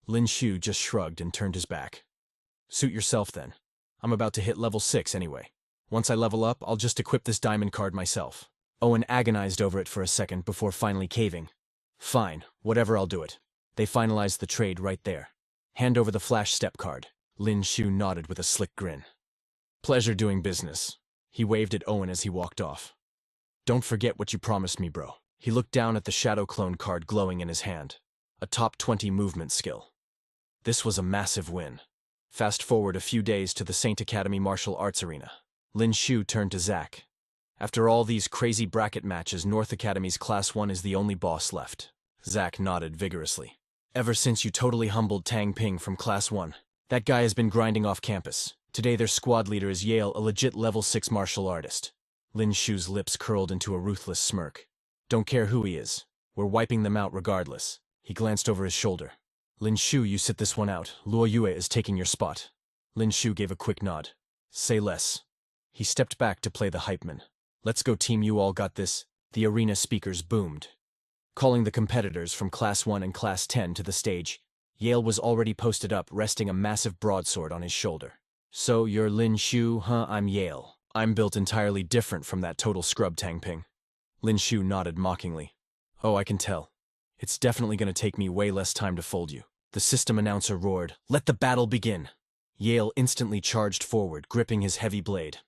Lin Xiu just shrugged and turned his back. Suit yourself then. I'm about to hit level 6 anyway. Once I level up, I'll just equip this diamond card myself. Owen agonized over it for a second before finally caving. Fine, whatever, I'll do it. They finalized the trade right there. Hand over the Flash Step card. Lin Xiu nodded with a slick grin. Pleasure doing business. He waved at Owen as he walked off. Don't forget what you promised me, bro. He looked down at the Shadow Clone card glowing in his hand. A top 20 movement skill. This was a massive win. Fast forward a few days to the Saint Academy Martial Arts Arena. Lin Xiu turned to Zack. After all these crazy bracket matches, North Academy's Class 1 is the only boss left. Zack nodded vigorously. Ever since you totally humbled Tang Ping from Class 1, that guy has been grinding off campus. Today their squad leader is Yale, a legit level 6 martial artist. Lin Xiu's lips curled into a ruthless smirk. Don't care who he is. We're wiping them out regardless. He glanced over his shoulder. Lin Xiu, you sit this one out. Luo Yue is taking your spot. Lin Xiu gave a quick nod. Say less. He stepped back to play the hype man. Let's go team, you all got this. The arena speakers boomed. Calling the competitors from Class 1 and Class 10 to the stage, Yale was already posted up, resting a massive broadsword on his shoulder. So you're Lin Xiu, huh? I'm Yale. I'm built entirely different from that total scrub Tang Ping. Lin Xiu nodded mockingly. Oh, I can tell. It's definitely gonna take me way less time to fold you. The system announcer roared, "Let the battle begin!" Yale instantly charged forward, gripping his heavy blade.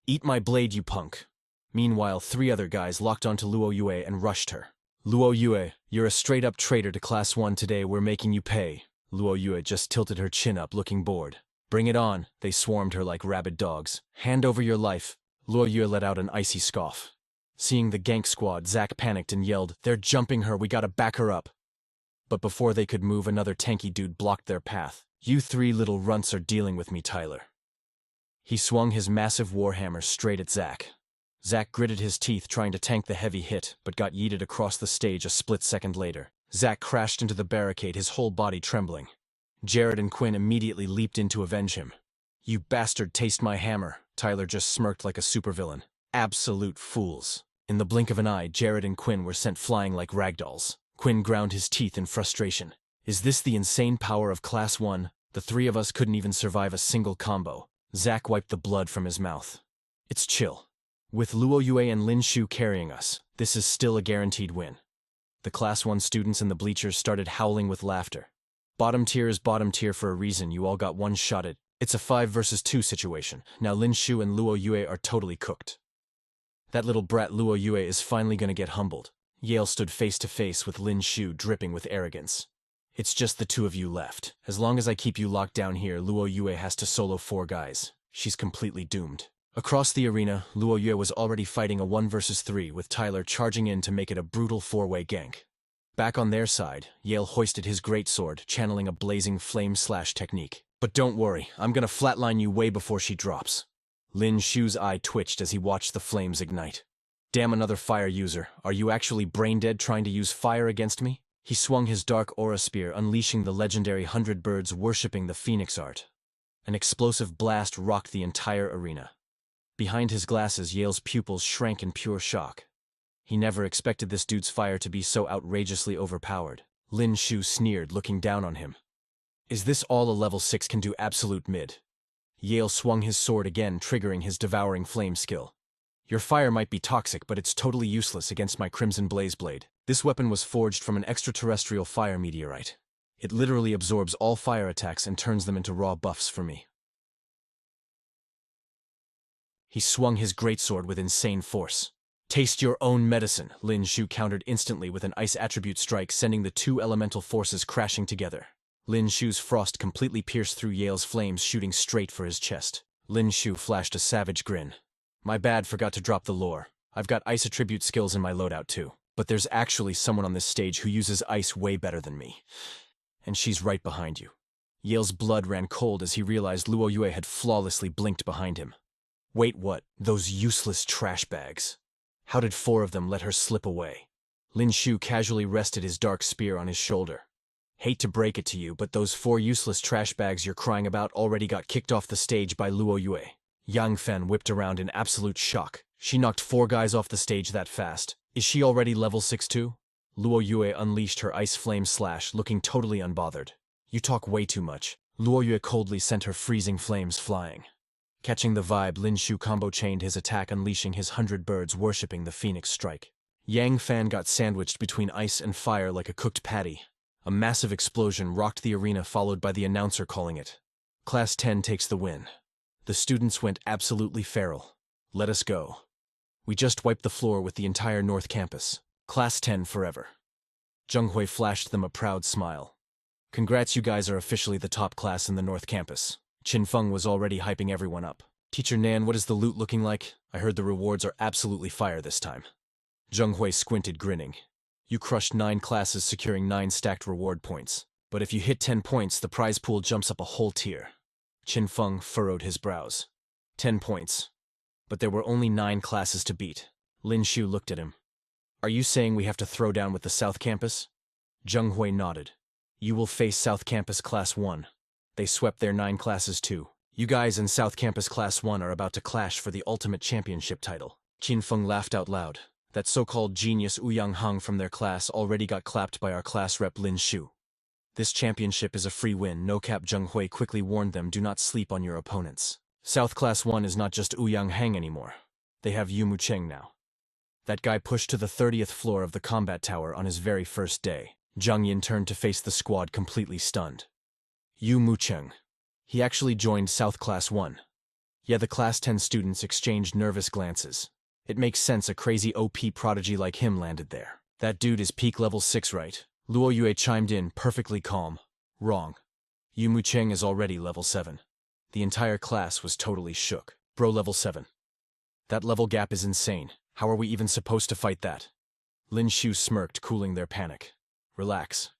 Eat my blade, you punk. Meanwhile, 3 other guys locked onto Luo Yue and rushed her. Luo Yue, you're a straight-up traitor to Class 1 today, we're making you pay. Luo Yue just tilted her chin up, looking bored. Bring it on, they swarmed her like rabid dogs. Hand over your life. Luo Yue let out an icy scoff. Seeing the gank squad, Zack panicked and yelled, "They're jumping her, we gotta back her up." But before they could move, another tanky dude blocked their path. You 3 little runts are dealing with me, Tyler. He swung his massive warhammer straight at Zack. Zack gritted his teeth trying to tank the heavy hit, but got yeeted across the stage a split second later. Zack crashed into the barricade, his whole body trembling. Jared and Quinn immediately leaped in to avenge him. You bastard, taste my hammer. Tyler just smirked like a supervillain. Absolute fools. In the blink of an eye, Jared and Quinn were sent flying like ragdolls. Quinn ground his teeth in frustration. Is this the insane power of Class 1? The 3 of us couldn't even survive a single combo. Zack wiped the blood from his mouth. It's chill. With Luo Yue and Lin Xiu carrying us, this is still a guaranteed win. The Class 1 students in the bleachers started howling with laughter. Bottom tier is bottom tier for a reason, you all got one shot at. It's a 5 versus 2 situation. Now Lin Xiu and Luo Yue are totally cooked. That little brat Luo Yue is finally gonna get humbled. Yale stood face to face with Lin Xiu, dripping with arrogance. It's just the 2 of you left. As long as I keep you locked down here, Luo Yue has to solo 4 guys. She's completely doomed. Across the arena, Luo Yue was already fighting a 1 versus 3, with Tyler charging in to make it a brutal 4-way gank. Back on their side, Yale hoisted his greatsword, channeling a blazing flame slash technique. But don't worry, I'm gonna flatline you way before she drops. Lin Xiu's eye twitched as he watched the flames ignite. Damn, another fire user. Are you actually brain dead trying to use fire against me? He swung his dark aura spear, unleashing the legendary 100 birds worshipping the phoenix art. An explosive blast rocked the entire arena. Behind his glasses, Yale's pupils shrank in pure shock. He never expected this dude's fire to be so outrageously overpowered. Lin Xiu sneered, looking down on him. Is this all a level 6 can do? Absolute mid. Yale swung his sword again, triggering his devouring flame skill. Your fire might be toxic, but it's totally useless against my Crimson Blaze Blade. This weapon was forged from an extraterrestrial fire meteorite. It literally absorbs all fire attacks and turns them into raw buffs for me. He swung his greatsword with insane force. Taste your own medicine, Lin Xiu countered instantly with an ice attribute strike, sending the two elemental forces crashing together. Lin Xiu's frost completely pierced through Yale's flames, shooting straight for his chest. Lin Xiu flashed a savage grin. My bad, forgot to drop the lore. I've got ice attribute skills in my loadout too. But there's actually someone on this stage who uses ice way better than me. And she's right behind you. Yale's blood ran cold as he realized Luo Yue had flawlessly blinked behind him. Wait, what? Those useless trash bags. How did 4 of them let her slip away? Lin Xiu casually rested his dark spear on his shoulder. Hate to break it to you, but those 4 useless trash bags you're crying about already got kicked off the stage by Luo Yue. Yang Fen whipped around in absolute shock. She knocked 4 guys off the stage that fast. Is she already level 6 too? Luo Yue unleashed her ice flame slash, looking totally unbothered. You talk way too much. Luo Yue coldly sent her freezing flames flying. Catching the vibe, Lin Xiu combo-chained his attack, unleashing his 100 birds worshipping the Phoenix Strike. Yang Fan got sandwiched between ice and fire like a cooked patty. A massive explosion rocked the arena, followed by the announcer calling it. Class 10 takes the win. The students went absolutely feral. Let us go. We just wiped the floor with the entire North Campus. Class 10 forever. Zheng Hui flashed them a proud smile. Congrats, you guys are officially the top class in the North Campus. Qin Feng was already hyping everyone up. Teacher Nan, what is the loot looking like? I heard the rewards are absolutely fire this time. Zheng Hui squinted, grinning. You crushed 9 classes, securing 9 stacked reward points. But if you hit 10 points, the prize pool jumps up a whole tier. Qin Feng furrowed his brows. 10 points. But there were only 9 classes to beat. Lin Xiu looked at him. Are you saying we have to throw down with the South Campus? Zheng Hui nodded. You will face South Campus Class 1. They swept their 9 classes too. You guys in South Campus Class 1 are about to clash for the ultimate championship title. Qin Feng laughed out loud. That so-called genius Ouyang Hang from their class already got clapped by our class rep Lin Xiu. This championship is a free win, no cap. Zheng Hui quickly warned them, do not sleep on your opponents. South Class 1 is not just Ouyang Hang anymore. They have Yu Mucheng now. That guy pushed to the 30th floor of the combat tower on his very first day. Zhang Yin turned to face the squad, completely stunned. Yu Mucheng. He actually joined South Class 1. Yeah, the Class 10 students exchanged nervous glances. It makes sense a crazy OP prodigy like him landed there. That dude is peak level 6, right? Luo Yue chimed in, perfectly calm. Wrong. Yu Mucheng is already level 7. The entire class was totally shook. Bro, level 7. That level gap is insane. How are we even supposed to fight that? Lin Xiu smirked, cooling their panic. Relax.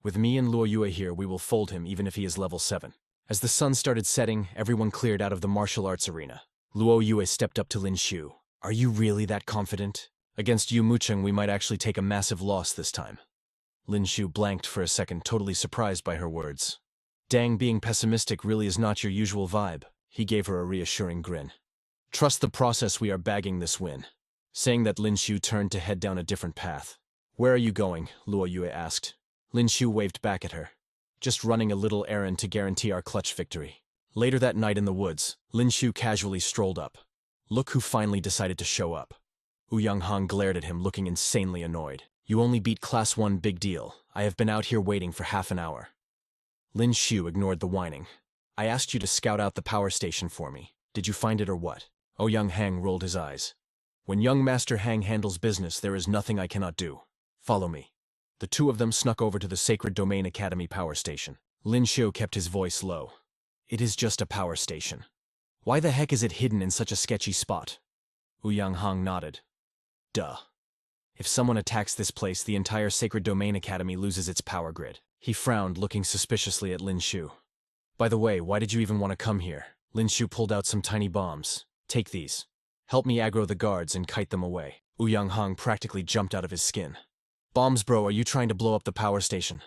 With me and Luo Yue here, we will fold him even if he is level 7. As the sun started setting, everyone cleared out of the martial arts arena. Luo Yue stepped up to Lin Xiu. Are you really that confident? Against Yu Mucheng, we might actually take a massive loss this time. Lin Xiu blanked for a second, totally surprised by her words. Dang, being pessimistic really is not your usual vibe. He gave her a reassuring grin. Trust the process, we are bagging this win. Saying that, Lin Xiu turned to head down a different path. Where are you going? Luo Yue asked. Lin Xiu waved back at her. Just running a little errand to guarantee our clutch victory. Later that night in the woods, Lin Xiu casually strolled up. Look who finally decided to show up. Ouyang Hang glared at him, looking insanely annoyed. You only beat Class 1, big deal. I have been out here waiting for half an hour. Lin Xiu ignored the whining. I asked you to scout out the power station for me. Did you find it or what? Ouyang Hang rolled his eyes. When young Master Hang handles business, there is nothing I cannot do. Follow me. The two of them snuck over to the Sacred Domain Academy power station. Lin Xiu kept his voice low. It is just a power station. Why the heck is it hidden in such a sketchy spot? Ouyang Hang nodded. Duh. If someone attacks this place, the entire Sacred Domain Academy loses its power grid. He frowned, looking suspiciously at Lin Xiu. By the way, why did you even want to come here? Lin Xiu pulled out some tiny bombs. Take these. Help me aggro the guards and kite them away. Ouyang Hang practically jumped out of his skin. Bombs, bro, are you trying to blow up the power station?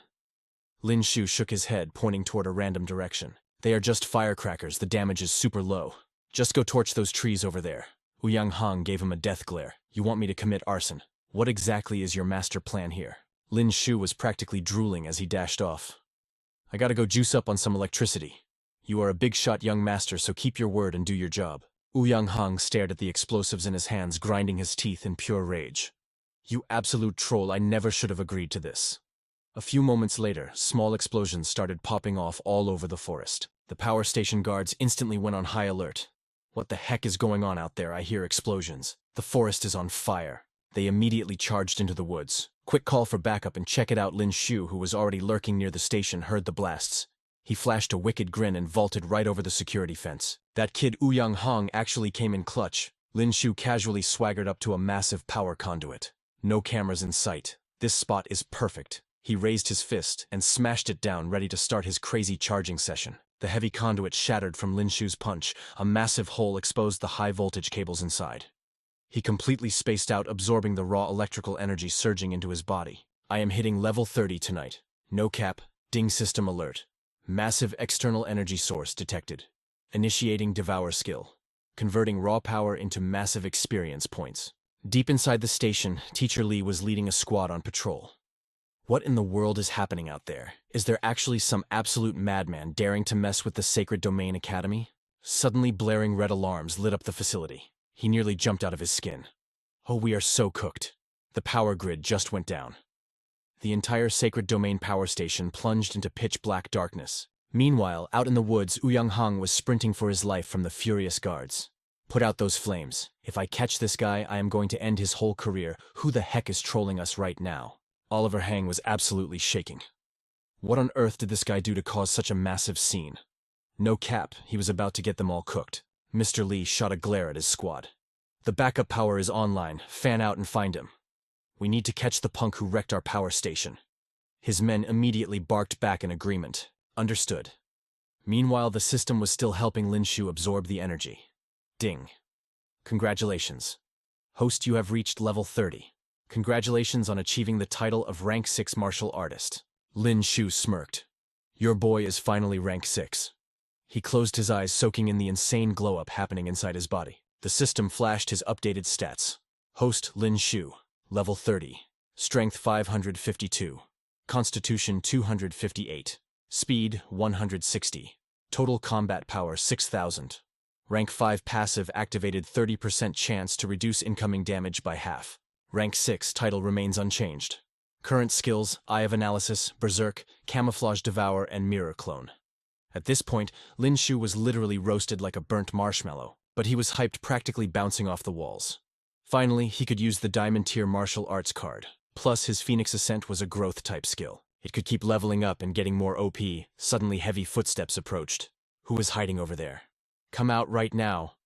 Lin Xiu shook his head, pointing toward a random direction. They are just firecrackers, the damage is super low. Just go torch those trees over there. Ouyang Hong gave him a death glare. You want me to commit arson? What exactly is your master plan here? Lin Xiu was practically drooling as he dashed off. I gotta go juice up on some electricity. You are a big shot young master, so keep your word and do your job. Ouyang Hong stared at the explosives in his hands, grinding his teeth in pure rage. You absolute troll, I never should have agreed to this. A few moments later, small explosions started popping off all over the forest. The power station guards instantly went on high alert. What the heck is going on out there? I hear explosions. The forest is on fire. They immediately charged into the woods. Quick call for backup and check it out. Lin Xiu, who was already lurking near the station, heard the blasts. He flashed a wicked grin and vaulted right over the security fence. That kid Ouyang Hong actually came in clutch. Lin Xiu casually swaggered up to a massive power conduit. No cameras in sight. This spot is perfect. He raised his fist and smashed it down, ready to start his crazy charging session. The heavy conduit shattered from Lin Xiu's punch. A massive hole exposed the high-voltage cables inside. He completely spaced out, absorbing the raw electrical energy surging into his body. I am hitting level 30 tonight. No cap. Ding system alert. Massive external energy source detected. Initiating devour skill. Converting raw power into massive experience points. Deep inside the station, Teacher Lee was leading a squad on patrol. What in the world is happening out there? Is there actually some absolute madman daring to mess with the Sacred Domain Academy? Suddenly blaring red alarms lit up the facility. He nearly jumped out of his skin. Oh, we are so cooked. The power grid just went down. The entire Sacred Domain power station plunged into pitch-black darkness. Meanwhile, out in the woods, Ouyang Hong was sprinting for his life from the furious guards. Put out those flames. If I catch this guy, I am going to end his whole career. Who the heck is trolling us right now? Oliver Hang was absolutely shaking. What on earth did this guy do to cause such a massive scene? No cap, he was about to get them all cooked. Mr. Lee shot a glare at his squad. The backup power is online. Fan out and find him. We need to catch the punk who wrecked our power station. His men immediately barked back in agreement. Understood. Meanwhile, the system was still helping Lin Xiu absorb the energy. Ding. Congratulations. Host, you have reached level 30. Congratulations on achieving the title of Rank 6 Martial Artist. Lin Xiu smirked. Your boy is finally Rank 6. He closed his eyes, soaking in the insane glow-up happening inside his body. The system flashed his updated stats. Host Lin Xiu, level 30. Strength 552. Constitution 258. Speed 160. Total combat power 6000. Rank 5 passive activated, 30% chance to reduce incoming damage by half. Rank 6 title remains unchanged. Current skills: Eye of Analysis, Berserk, Camouflage Devour, and Mirror Clone. At this point, Lin Xiu was literally roasted like a burnt marshmallow, but he was hyped, practically bouncing off the walls. Finally, he could use the Diamond Tier Martial Arts card. Plus, his Phoenix Ascent was a growth-type skill. It could keep leveling up and getting more OP. Suddenly, heavy footsteps approached. Who was hiding over there? Come out right now.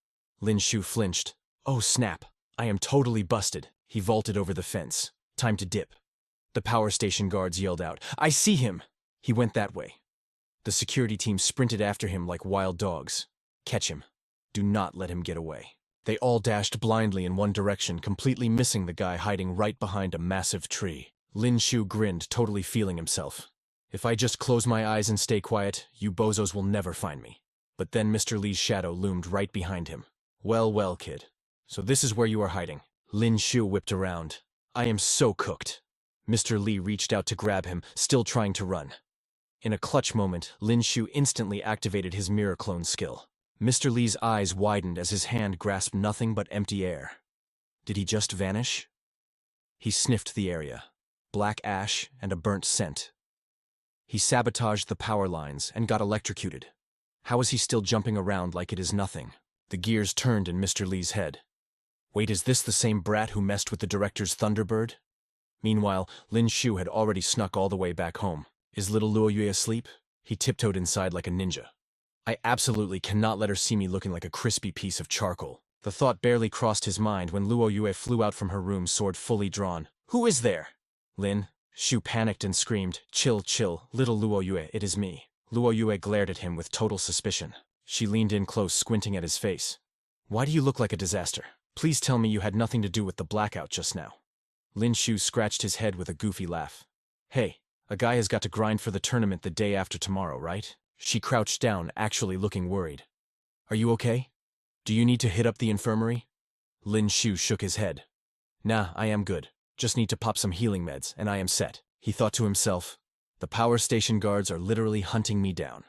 Lin Xiu flinched. Oh snap, I am totally busted. He vaulted over the fence. Time to dip. The power station guards yelled out, I see him! He went that way. The security team sprinted after him like wild dogs. Catch him. Do not let him get away. They all dashed blindly in one direction, completely missing the guy hiding right behind a massive tree. Lin Xiu grinned, totally feeling himself. If I just close my eyes and stay quiet, you bozos will never find me. But then Mr. Lee's shadow loomed right behind him. Well, well, kid. So this is where you are hiding. Lin Xiu whipped around. I am so cooked. Mr. Lee reached out to grab him, still trying to run. In a clutch moment, Lin Xiu instantly activated his mirror clone skill. Mr. Lee's eyes widened as his hand grasped nothing but empty air. Did he just vanish? He sniffed the area. Black ash and a burnt scent. He sabotaged the power lines and got electrocuted. How is he still jumping around like it is nothing? The gears turned in Mr. Lee's head. Wait, is this the same brat who messed with the director's Thunderbird? Meanwhile, Lin Xiu had already snuck all the way back home. Is little Luo Yue asleep? He tiptoed inside like a ninja. I absolutely cannot let her see me looking like a crispy piece of charcoal. The thought barely crossed his mind when Luo Yue flew out from her room, sword fully drawn. Who is there? Lin Xiu panicked and screamed, Chill, chill, little Luo Yue, it is me. Luo Yue glared at him with total suspicion. She leaned in close, squinting at his face. Why do you look like a disaster? Please tell me you had nothing to do with the blackout just now. Lin Xiu scratched his head with a goofy laugh. Hey, a guy has got to grind for the tournament the day after tomorrow, right? She crouched down, actually looking worried. Are you okay? Do you need to hit up the infirmary? Lin Xiu shook his head. Nah, I am good. Just need to pop some healing meds, and I am set. He thought to himself, the power station guards are literally hunting me down.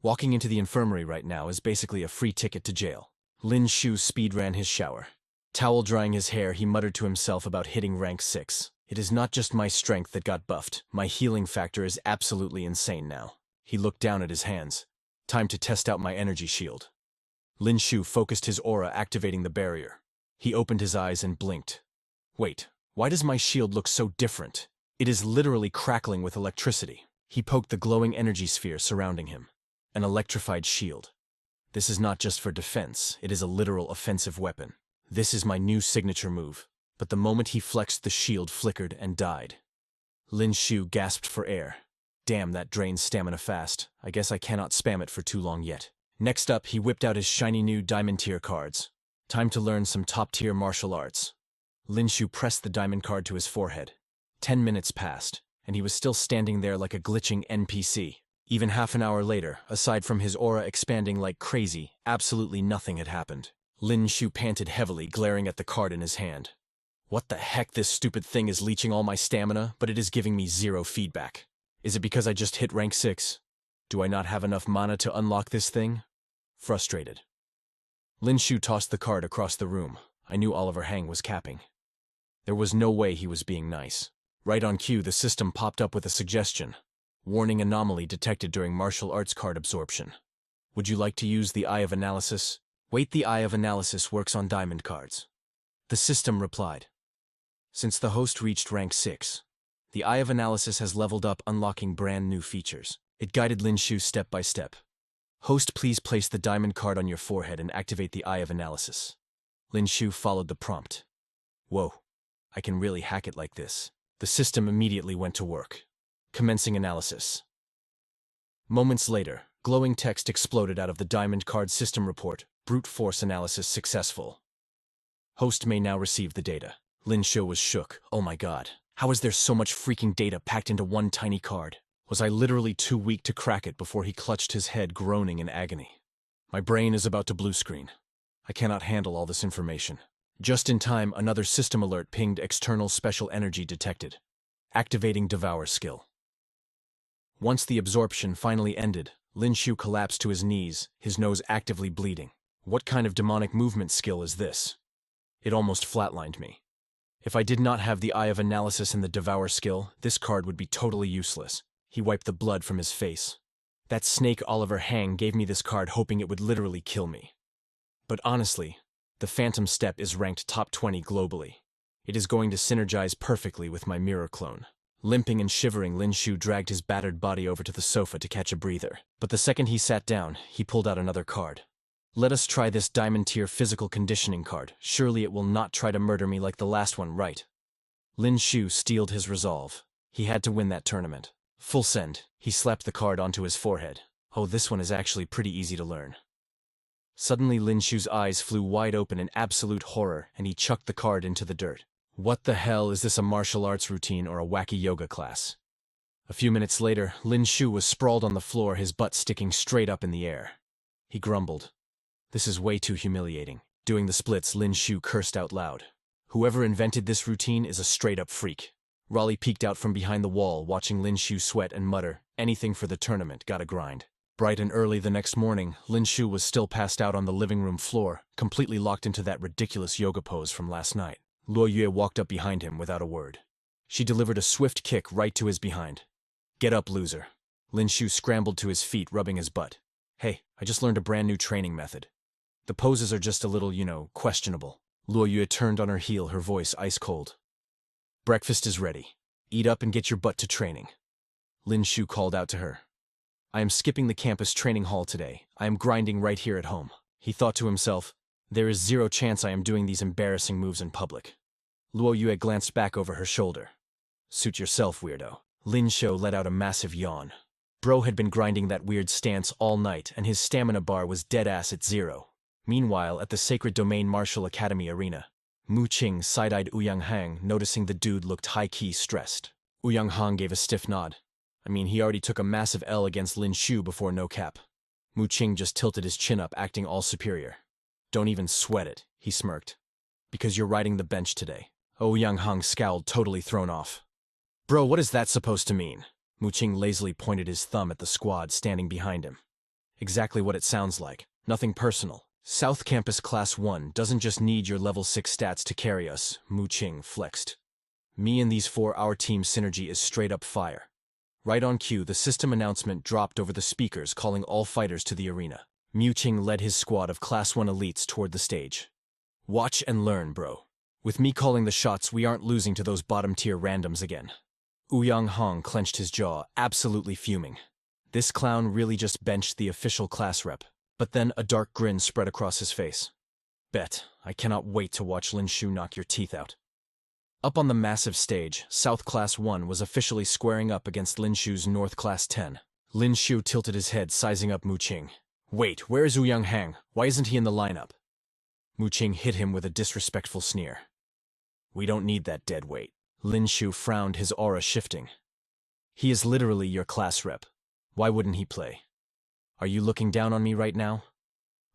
Walking into the infirmary right now is basically a free ticket to jail. Lin Xiu speed ran his shower. Towel drying his hair, he muttered to himself about hitting rank 6. It is not just my strength that got buffed. My healing factor is absolutely insane now. He looked down at his hands. Time to test out my energy shield. Lin Xiu focused his aura, activating the barrier. He opened his eyes and blinked. Wait, why does my shield look so different? It is literally crackling with electricity. He poked the glowing energy sphere surrounding him. An electrified shield. This is not just for defense, it is a literal offensive weapon. This is my new signature move. But the moment he flexed, the shield flickered and died. Lin Xiu gasped for air. Damn, that drains stamina fast. I guess I cannot spam it for too long yet. Next up, he whipped out his shiny new diamond tier cards. Time to learn some top-tier martial arts. Lin Xiu pressed the diamond card to his forehead. 10 minutes passed, and he was still standing there like a glitching NPC. Even half an hour later, aside from his aura expanding like crazy, absolutely nothing had happened. Lin Xiu panted heavily, glaring at the card in his hand. What the heck, this stupid thing is leeching all my stamina, but it is giving me zero feedback. Is it because I just hit rank 6? Do I not have enough mana to unlock this thing? Frustrated. Lin Xiu tossed the card across the room. I knew Oliver Hang was capping. There was no way he was being nice. Right on cue, the system popped up with a suggestion. Warning: anomaly detected during martial arts card absorption. Would you like to use the Eye of Analysis? Wait, the Eye of Analysis works on diamond cards. The system replied. Since the host reached rank 6, the Eye of Analysis has leveled up, unlocking brand new features. It guided Lin Xiu step by step. Host, please place the diamond card on your forehead and activate the Eye of Analysis. Lin Xiu followed the prompt. Whoa, I can really hack it like this. The system immediately went to work. Commencing analysis. Moments later, glowing text exploded out of the diamond card system report. Brute force analysis successful. Host may now receive the data. Lin Xiu was shook. Oh my god. How is there so much freaking data packed into one tiny card? Was I literally too weak to crack it before he clutched his head, groaning in agony? My brain is about to blue screen. I cannot handle all this information. Just in time, another system alert pinged: external special energy detected. Activating Devour skill. Once the absorption finally ended, Lin Xiu collapsed to his knees, his nose actively bleeding. What kind of demonic movement skill is this? It almost flatlined me. If I did not have the Eye of Analysis and the Devour skill, this card would be totally useless. He wiped the blood from his face. That snake Oliver Hang gave me this card hoping it would literally kill me. But honestly, the Phantom Step is ranked top 20 globally. It is going to synergize perfectly with my mirror clone. Limping and shivering, Lin Xiu dragged his battered body over to the sofa to catch a breather. But the second he sat down, he pulled out another card. Let us try this diamond tier physical conditioning card. Surely it will not try to murder me like the last one, right? Lin Xiu steeled his resolve. He had to win that tournament. Full send. He slapped the card onto his forehead. Oh, this one is actually pretty easy to learn. Suddenly Lin Xiu's eyes flew wide open in absolute horror, and he chucked the card into the dirt. What the hell, is this a martial arts routine or a wacky yoga class? A few minutes later, Lin Xiu was sprawled on the floor, his butt sticking straight up in the air. He grumbled. This is way too humiliating. Doing the splits, Lin Xiu cursed out loud. Whoever invented this routine is a straight-up freak. Raleigh peeked out from behind the wall, watching Lin Xiu sweat and mutter, anything for the tournament, gotta grind. Bright and early the next morning, Lin Xiu was still passed out on the living room floor, completely locked into that ridiculous yoga pose from last night. Luo Yue walked up behind him without a word. She delivered a swift kick right to his behind. Get up, loser. Lin Xiu scrambled to his feet, rubbing his butt. Hey, I just learned a brand new training method. The poses are just a little, questionable. Luo Yue turned on her heel, her voice ice cold. Breakfast is ready. Eat up and get your butt to training. Lin Xiu called out to her. I am skipping the campus training hall today. I am grinding right here at home. He thought to himself, there is zero chance I am doing these embarrassing moves in public. Luo Yue glanced back over her shoulder. Suit yourself, weirdo. Lin Xiu let out a massive yawn. Bro had been grinding that weird stance all night, and his stamina bar was dead-ass at 0. Meanwhile, at the Sacred Domain Martial Academy arena, Mu Qing side-eyed Ouyang Hang, noticing the dude looked high-key stressed. Ouyang Hang gave a stiff nod. He already took a massive L against Lin Xiu before no cap. Mu Qing just tilted his chin up, acting all superior. Don't even sweat it, he smirked. Because you're riding the bench today. Oh Young Hung scowled, totally thrown off. Bro, what is that supposed to mean? Mu Qing lazily pointed his thumb at the squad standing behind him. Exactly what it sounds like. Nothing personal. South Campus Class 1 doesn't just need your level 6 stats to carry us, Mu Qing flexed. Me and these four, our team synergy is straight up fire. Right on cue, the system announcement dropped over the speakers calling all fighters to the arena. Mu Qing led his squad of Class 1 elites toward the stage. Watch and learn, bro. With me calling the shots, we aren't losing to those bottom-tier randoms again. Ouyang Hong clenched his jaw, absolutely fuming. This clown really just benched the official class rep. But then a dark grin spread across his face. Bet, I cannot wait to watch Lin Xiu knock your teeth out. Up on the massive stage, South Class 1 was officially squaring up against Lin Xiu's North Class 10. Lin Xiu tilted his head, sizing up Mu Qing. Wait, where is Ouyang Hang? Why isn't he in the lineup? Mu Qing hit him with a disrespectful sneer. We don't need that dead weight. Lin Xiu frowned, his aura shifting. He is literally your class rep. Why wouldn't he play? Are you looking down on me right now?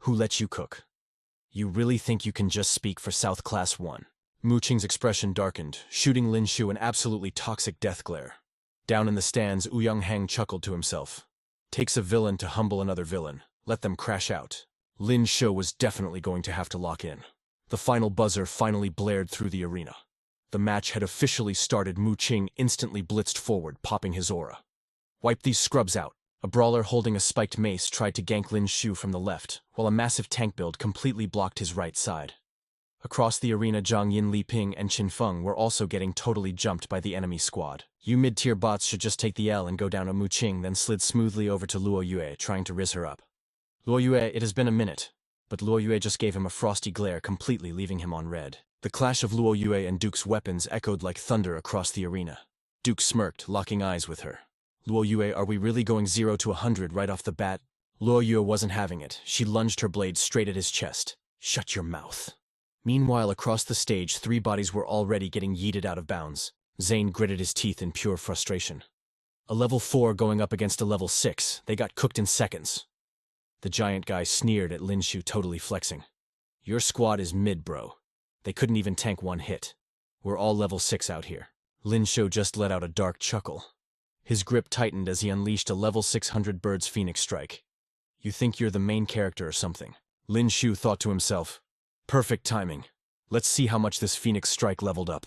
Who let you cook? You really think you can just speak for South Class 1? Mu Qing's expression darkened, shooting Lin Xiu an absolutely toxic death glare. Down in the stands, Ouyang Hang chuckled to himself. Takes a villain to humble another villain. Let them crash out. Lin Xiu was definitely going to have to lock in. The final buzzer finally blared through the arena. The match had officially started. Mu Qing instantly blitzed forward, popping his aura. Wipe these scrubs out. A brawler holding a spiked mace tried to gank Lin Xiu from the left, while a massive tank build completely blocked his right side. Across the arena, Zhang Yin, Li Ping, and Qin Feng were also getting totally jumped by the enemy squad. You mid-tier bots should just take the L and go down on Mu Qing, then slid smoothly over to Luo Yue, trying to riz her up. Luo Yue, it has been a minute. But Luo Yue just gave him a frosty glare, completely leaving him on red. The clash of Luo Yue and Duke's weapons echoed like thunder across the arena. Duke smirked, locking eyes with her. Luo Yue, are we really going 0 to 100 right off the bat? Luo Yue wasn't having it. She lunged her blade straight at his chest. Shut your mouth. Meanwhile, across the stage, three bodies were already getting yeeted out of bounds. Zane gritted his teeth in pure frustration. A level 4 going up against a level 6. They got cooked in seconds. The giant guy sneered at Lin Xiu, totally flexing. Your squad is mid, bro. They couldn't even tank one hit. We're all level 6 out here. Lin Xiu just let out a dark chuckle. His grip tightened as he unleashed a level 600 Bird's Phoenix Strike. You think you're the main character or something? Lin Xiu thought to himself. Perfect timing. Let's see how much this Phoenix Strike leveled up.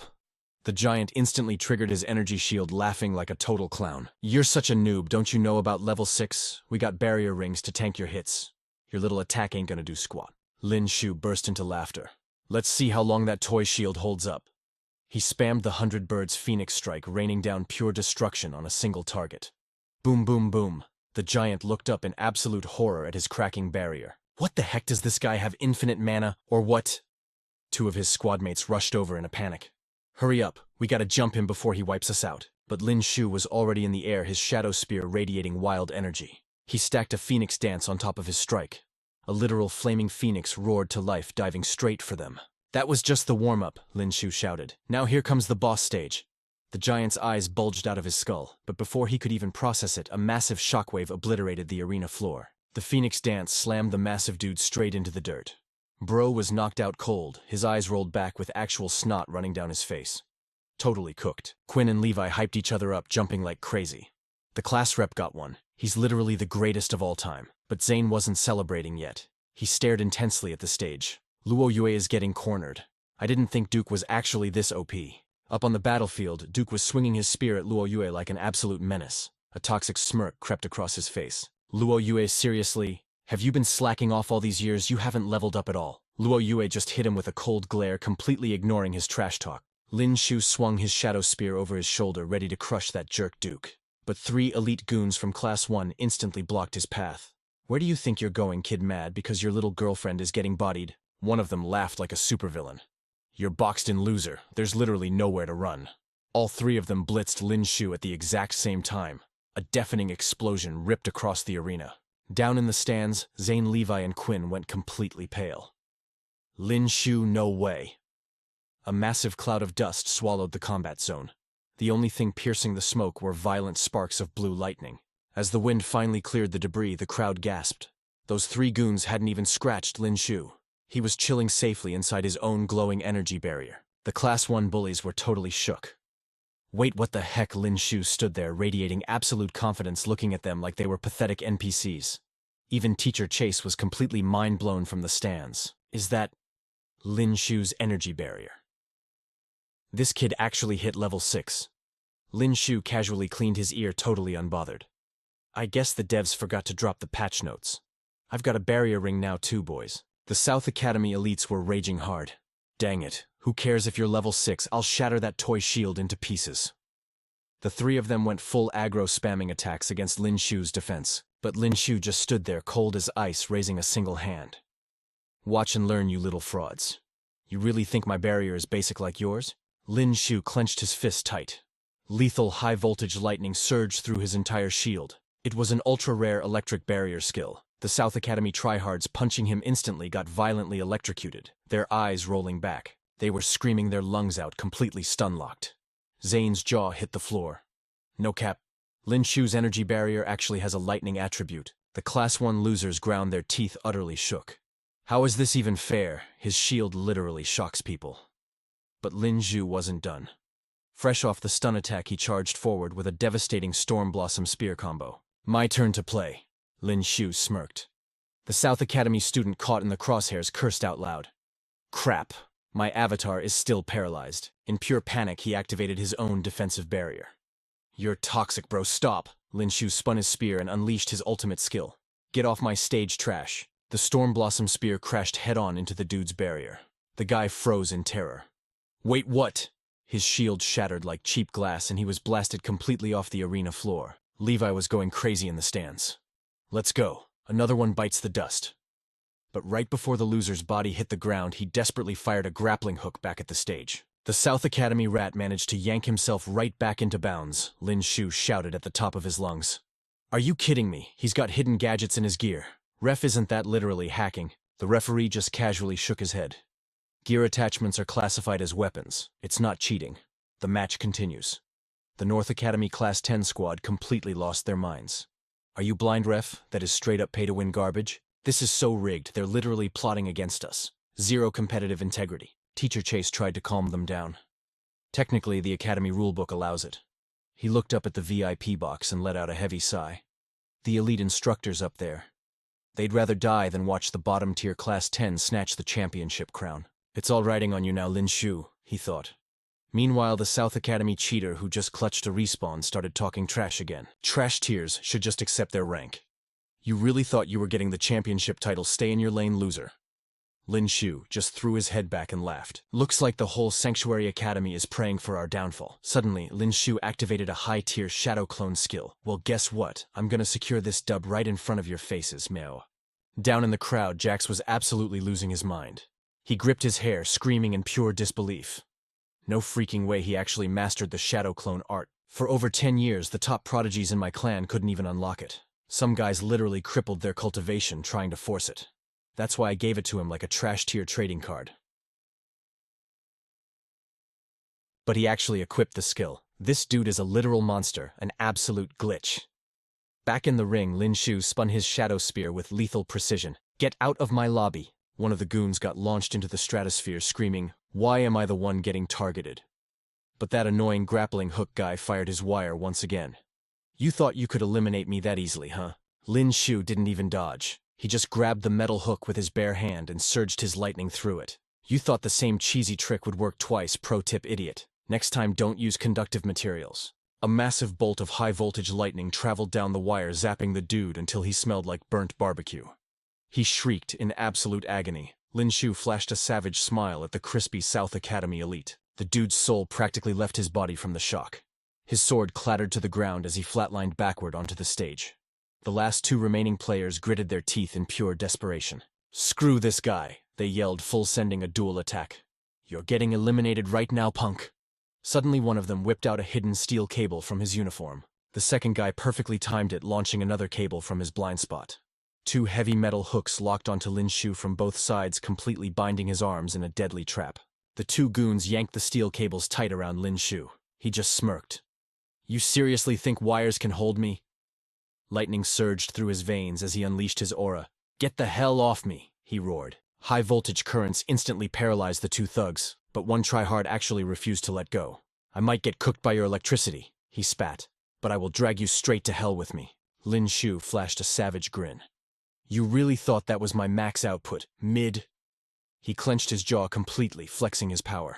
The giant instantly triggered his energy shield, laughing like a total clown. You're such a noob, don't you know about level 6? We got barrier rings to tank your hits. Your little attack ain't gonna do squat. Lin Xiu burst into laughter. Let's see how long that toy shield holds up. He spammed the 100 Birds Phoenix Strike, raining down pure destruction on a single target. Boom, boom, boom. The giant looked up in absolute horror at his cracking barrier. What the heck, does this guy have infinite mana, or what? Two of his squadmates rushed over in a panic. Hurry up, we gotta jump him before he wipes us out. But Lin Xiu was already in the air, his shadow spear radiating wild energy. He stacked a phoenix dance on top of his strike. A literal flaming phoenix roared to life, diving straight for them. That was just the warm-up, Lin Xiu shouted. Now here comes the boss stage. The giant's eyes bulged out of his skull, but before he could even process it, a massive shockwave obliterated the arena floor. The phoenix dance slammed the massive dude straight into the dirt. Bro was knocked out cold, his eyes rolled back with actual snot running down his face. Totally cooked. Quinn and Levi hyped each other up, jumping like crazy. The class rep got one. He's literally the greatest of all time. But Zane wasn't celebrating yet. He stared intensely at the stage. Luo Yue is getting cornered. I didn't think Duke was actually this OP. Up on the battlefield, Duke was swinging his spear at Luo Yue like an absolute menace. A toxic smirk crept across his face. Luo Yue, seriously? Have you been slacking off all these years? You haven't leveled up at all. Luo Yue just hit him with a cold glare, completely ignoring his trash talk. Lin Xiu swung his shadow spear over his shoulder, ready to crush that jerk Duke. But three elite goons from Class 1 instantly blocked his path. Where do you think you're going, kid? Mad because your little girlfriend is getting bodied? One of them laughed like a supervillain. You're boxed in, loser. There's literally nowhere to run. All three of them blitzed Lin Xiu at the exact same time. A deafening explosion ripped across the arena. Down in the stands, Zane, Levi, and Quinn went completely pale. Lin Xiu, no way. A massive cloud of dust swallowed the combat zone. The only thing piercing the smoke were violent sparks of blue lightning. As the wind finally cleared the debris, the crowd gasped. Those three goons hadn't even scratched Lin Xiu. He was chilling safely inside his own glowing energy barrier. The Class 1 bullies were totally shook. Wait, what the heck? Lin Xiu stood there, radiating absolute confidence, looking at them like they were pathetic NPCs. Even Teacher Chase was completely mind-blown from the stands. Is that Lin Xiu's energy barrier? This kid actually hit level 6. Lin Xiu casually cleaned his ear, totally unbothered. I guess the devs forgot to drop the patch notes. I've got a barrier ring now too, boys. The South Academy elites were raging hard. Dang it, who cares if you're level 6? I'll shatter that toy shield into pieces. The three of them went full aggro, spamming attacks against Lin Xiu's defense, but Lin Xiu just stood there cold as ice, raising a single hand. Watch and learn, you little frauds. You really think my barrier is basic like yours? Lin Xiu clenched his fist tight. Lethal high-voltage lightning surged through his entire shield. It was an ultra-rare electric barrier skill. The South Academy tryhards punching him instantly got violently electrocuted, their eyes rolling back. They were screaming their lungs out, completely stun-locked. Zane's jaw hit the floor. No cap. Lin Xiu's energy barrier actually has a lightning attribute. The Class 1 losers ground their teeth, utterly shook. How is this even fair? His shield literally shocks people. But Lin Xiu wasn't done. Fresh off the stun attack, he charged forward with a devastating Storm Blossom Spear combo. My turn to play. Lin Xiu smirked. The South Academy student caught in the crosshairs cursed out loud. Crap. My avatar is still paralyzed. In pure panic, he activated his own defensive barrier. You're toxic, bro. Stop. Lin Xiu spun his spear and unleashed his ultimate skill. Get off my stage, trash. The Storm Blossom Spear crashed head-on into the dude's barrier. The guy froze in terror. Wait, what? His shield shattered like cheap glass and he was blasted completely off the arena floor. Levi was going crazy in the stands. Let's go. Another one bites the dust. But right before the loser's body hit the ground, he desperately fired a grappling hook back at the stage. The South Academy rat managed to yank himself right back into bounds, Lin Xiu shouted at the top of his lungs. Are you kidding me? He's got hidden gadgets in his gear. Ref, isn't that literally hacking? The referee just casually shook his head. Gear attachments are classified as weapons. It's not cheating. The match continues. The North Academy Class 10 squad completely lost their minds. Are you blind, ref? That is straight up pay-to-win garbage. This is so rigged, they're literally plotting against us. Zero competitive integrity. Teacher Chase tried to calm them down. Technically, the Academy rulebook allows it. He looked up at the VIP box and let out a heavy sigh. The elite instructors up there. They'd rather die than watch the bottom-tier Class 10 snatch the championship crown. It's all riding on you now, Lin Xiu, he thought. Meanwhile, the South Academy cheater who just clutched a respawn started talking trash again. Trash tiers should just accept their rank. You really thought you were getting the championship title? Stay in your lane, loser. Lin Xiu just threw his head back and laughed. Looks like the whole Sanctuary Academy is praying for our downfall. Suddenly, Lin Xiu activated a high-tier shadow clone skill. Well, guess what? I'm gonna secure this dub right in front of your faces, meow. Down in the crowd, Jax was absolutely losing his mind. He gripped his hair, screaming in pure disbelief. No freaking way he actually mastered the shadow clone art. For over 10 years, the top prodigies in my clan couldn't even unlock it. Some guys literally crippled their cultivation trying to force it. That's why I gave it to him like a trash-tier trading card. But he actually equipped the skill. This dude is a literal monster, an absolute glitch. Back in the ring, Lin Xiu spun his shadow spear with lethal precision. Get out of my lobby! One of the goons got launched into the stratosphere, screaming, why am I the one getting targeted? But that annoying grappling hook guy fired his wire once again. You thought you could eliminate me that easily, huh? Lin Xiu didn't even dodge. He just grabbed the metal hook with his bare hand and surged his lightning through it. You thought the same cheesy trick would work twice, pro tip idiot. Next time don't use conductive materials. A massive bolt of high-voltage lightning traveled down the wire, zapping the dude until he smelled like burnt barbecue. He shrieked in absolute agony. Lin Xiu flashed a savage smile at the crispy South Academy elite. The dude's soul practically left his body from the shock. His sword clattered to the ground as he flatlined backward onto the stage. The last two remaining players gritted their teeth in pure desperation. Screw this guy, they yelled, full sending a dual attack. You're getting eliminated right now, punk. Suddenly one of them whipped out a hidden steel cable from his uniform. The second guy perfectly timed it, launching another cable from his blind spot. Two heavy metal hooks locked onto Lin Xiu from both sides, completely binding his arms in a deadly trap. The two goons yanked the steel cables tight around Lin Xiu. He just smirked. You seriously think wires can hold me? Lightning surged through his veins as he unleashed his aura. Get the hell off me, he roared. High-voltage currents instantly paralyzed the two thugs, but one tryhard actually refused to let go. I might get cooked by your electricity, he spat, but I will drag you straight to hell with me. Lin Xiu flashed a savage grin. You really thought that was my max output, mid? He clenched his jaw completely, flexing his power.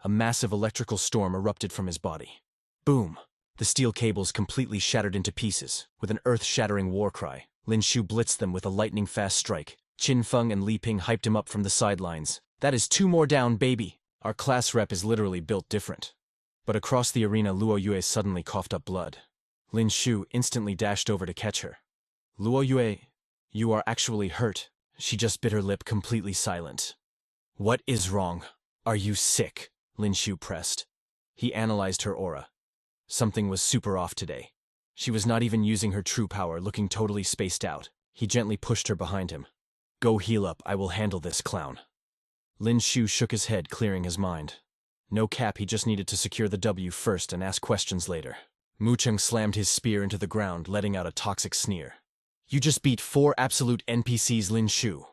A massive electrical storm erupted from his body. Boom! The steel cables completely shattered into pieces. With an earth-shattering war cry, Lin Xiu blitzed them with a lightning-fast strike. Qin Feng and Li Ping hyped him up from the sidelines. That is 2 more down, baby! Our class rep is literally built different. But across the arena, Luo Yue suddenly coughed up blood. Lin Xiu instantly dashed over to catch her. Luo Yue, you are actually hurt. She just bit her lip, completely silent. What is wrong? Are you sick? Lin Xiu pressed. He analyzed her aura. Something was super off today. She was not even using her true power, looking totally spaced out. He gently pushed her behind him. Go heal up, I will handle this, clown. Lin Xiu shook his head, clearing his mind. No cap, he just needed to secure the W first and ask questions later. Mu Cheng slammed his spear into the ground, letting out a toxic sneer. You just beat 4 absolute NPCs, Lin Xiu.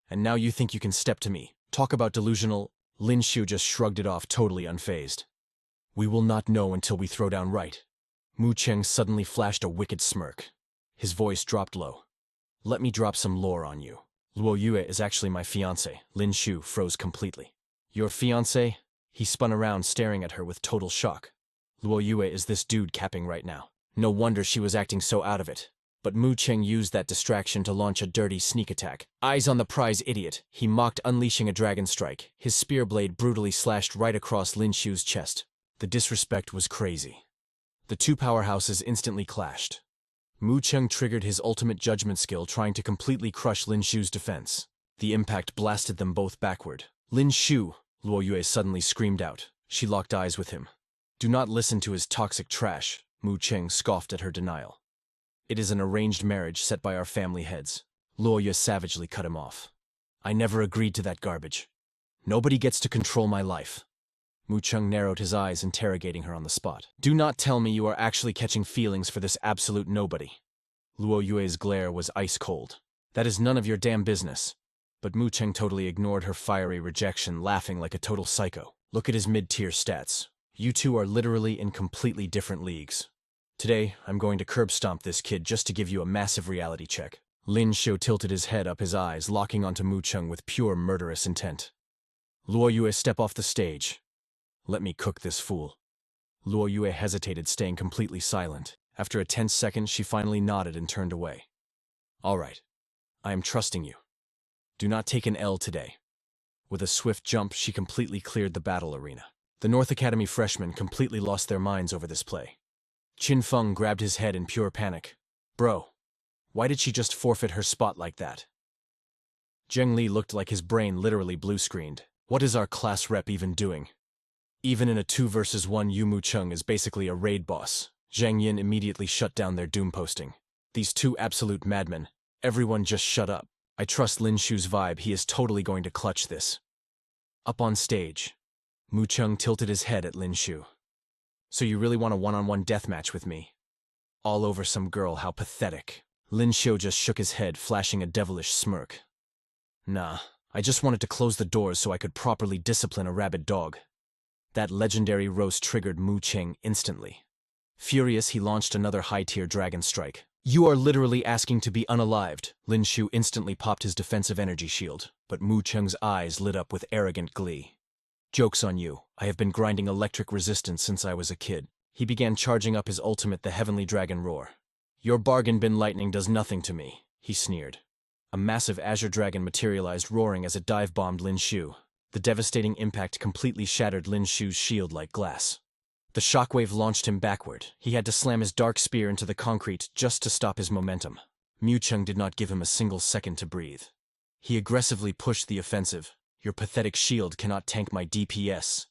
And now you think you can step to me. Talk about delusional. Lin Xiu just shrugged it off, totally unfazed. We will not know until we throw down right. Mu Cheng suddenly flashed a wicked smirk. His voice dropped low. Let me drop some lore on you. Luo Yue is actually my fiancé. Lin Xiu froze completely. Your fiancé? He spun around, staring at her with total shock. Luo Yue is this dude capping right now. No wonder she was acting so out of it. But Mu Cheng used that distraction to launch a dirty sneak attack. Eyes on the prize, idiot. He mocked, unleashing a dragon strike. His spear blade brutally slashed right across Lin Xiu's chest. The disrespect was crazy. The two powerhouses instantly clashed. Mu Cheng triggered his ultimate judgment skill, trying to completely crush Lin Xiu's defense. The impact blasted them both backward. Lin Xiu, Luo Yue suddenly screamed out. She locked eyes with him. Do not listen to his toxic trash, Mu Cheng scoffed at her denial. It is an arranged marriage set by our family heads. Luo Yue savagely cut him off. I never agreed to that garbage. Nobody gets to control my life. Mu Cheng narrowed his eyes, interrogating her on the spot. Do not tell me you are actually catching feelings for this absolute nobody. Luo Yue's glare was ice cold. That is none of your damn business. But Mu Cheng totally ignored her fiery rejection, laughing like a total psycho. Look at his mid-tier stats. You two are literally in completely different leagues. Today, I'm going to curb stomp this kid just to give you a massive reality check. Lin Xiu tilted his head up, his eyes locking onto Mu Cheng with pure murderous intent. Luo Yue, step off the stage. Let me cook this fool. Luo Yue hesitated, staying completely silent. After a tense second, she finally nodded and turned away. All right. I am trusting you. Do not take an L today. With a swift jump, she completely cleared the battle arena. The North Academy freshmen completely lost their minds over this play. Qin Feng grabbed his head in pure panic. Bro, why did she just forfeit her spot like that? Zheng Li looked like his brain literally blue-screened. What is our class rep even doing? Even in a 2 versus 1, Mu Cheng is basically a raid boss. Zhang Yin immediately shut down their doom posting. These two absolute madmen. Everyone just shut up. I trust Lin Xiu's vibe, he is totally going to clutch this. Up on stage. Mu Cheng tilted his head at Lin Xiu. So you really want a one-on-one deathmatch with me? All over some girl, how pathetic. Lin Xiu just shook his head, flashing a devilish smirk. Nah, I just wanted to close the doors so I could properly discipline a rabid dog. That legendary roast triggered Mu Cheng instantly. Furious, he launched another high-tier dragon strike. You are literally asking to be unalived. Lin Xiu instantly popped his defensive energy shield, but Mu Cheng's eyes lit up with arrogant glee. Joke's on you. I have been grinding electric resistance since I was a kid. He began charging up his ultimate, the Heavenly Dragon Roar. Your bargain bin lightning does nothing to me, he sneered. A massive azure dragon materialized, roaring as it dive-bombed Lin Xiu. The devastating impact completely shattered Lin Xiu's shield like glass. The shockwave launched him backward. He had to slam his dark spear into the concrete just to stop his momentum. Mu Cheng did not give him a single second to breathe. He aggressively pushed the offensive. Your pathetic shield cannot tank my DPS.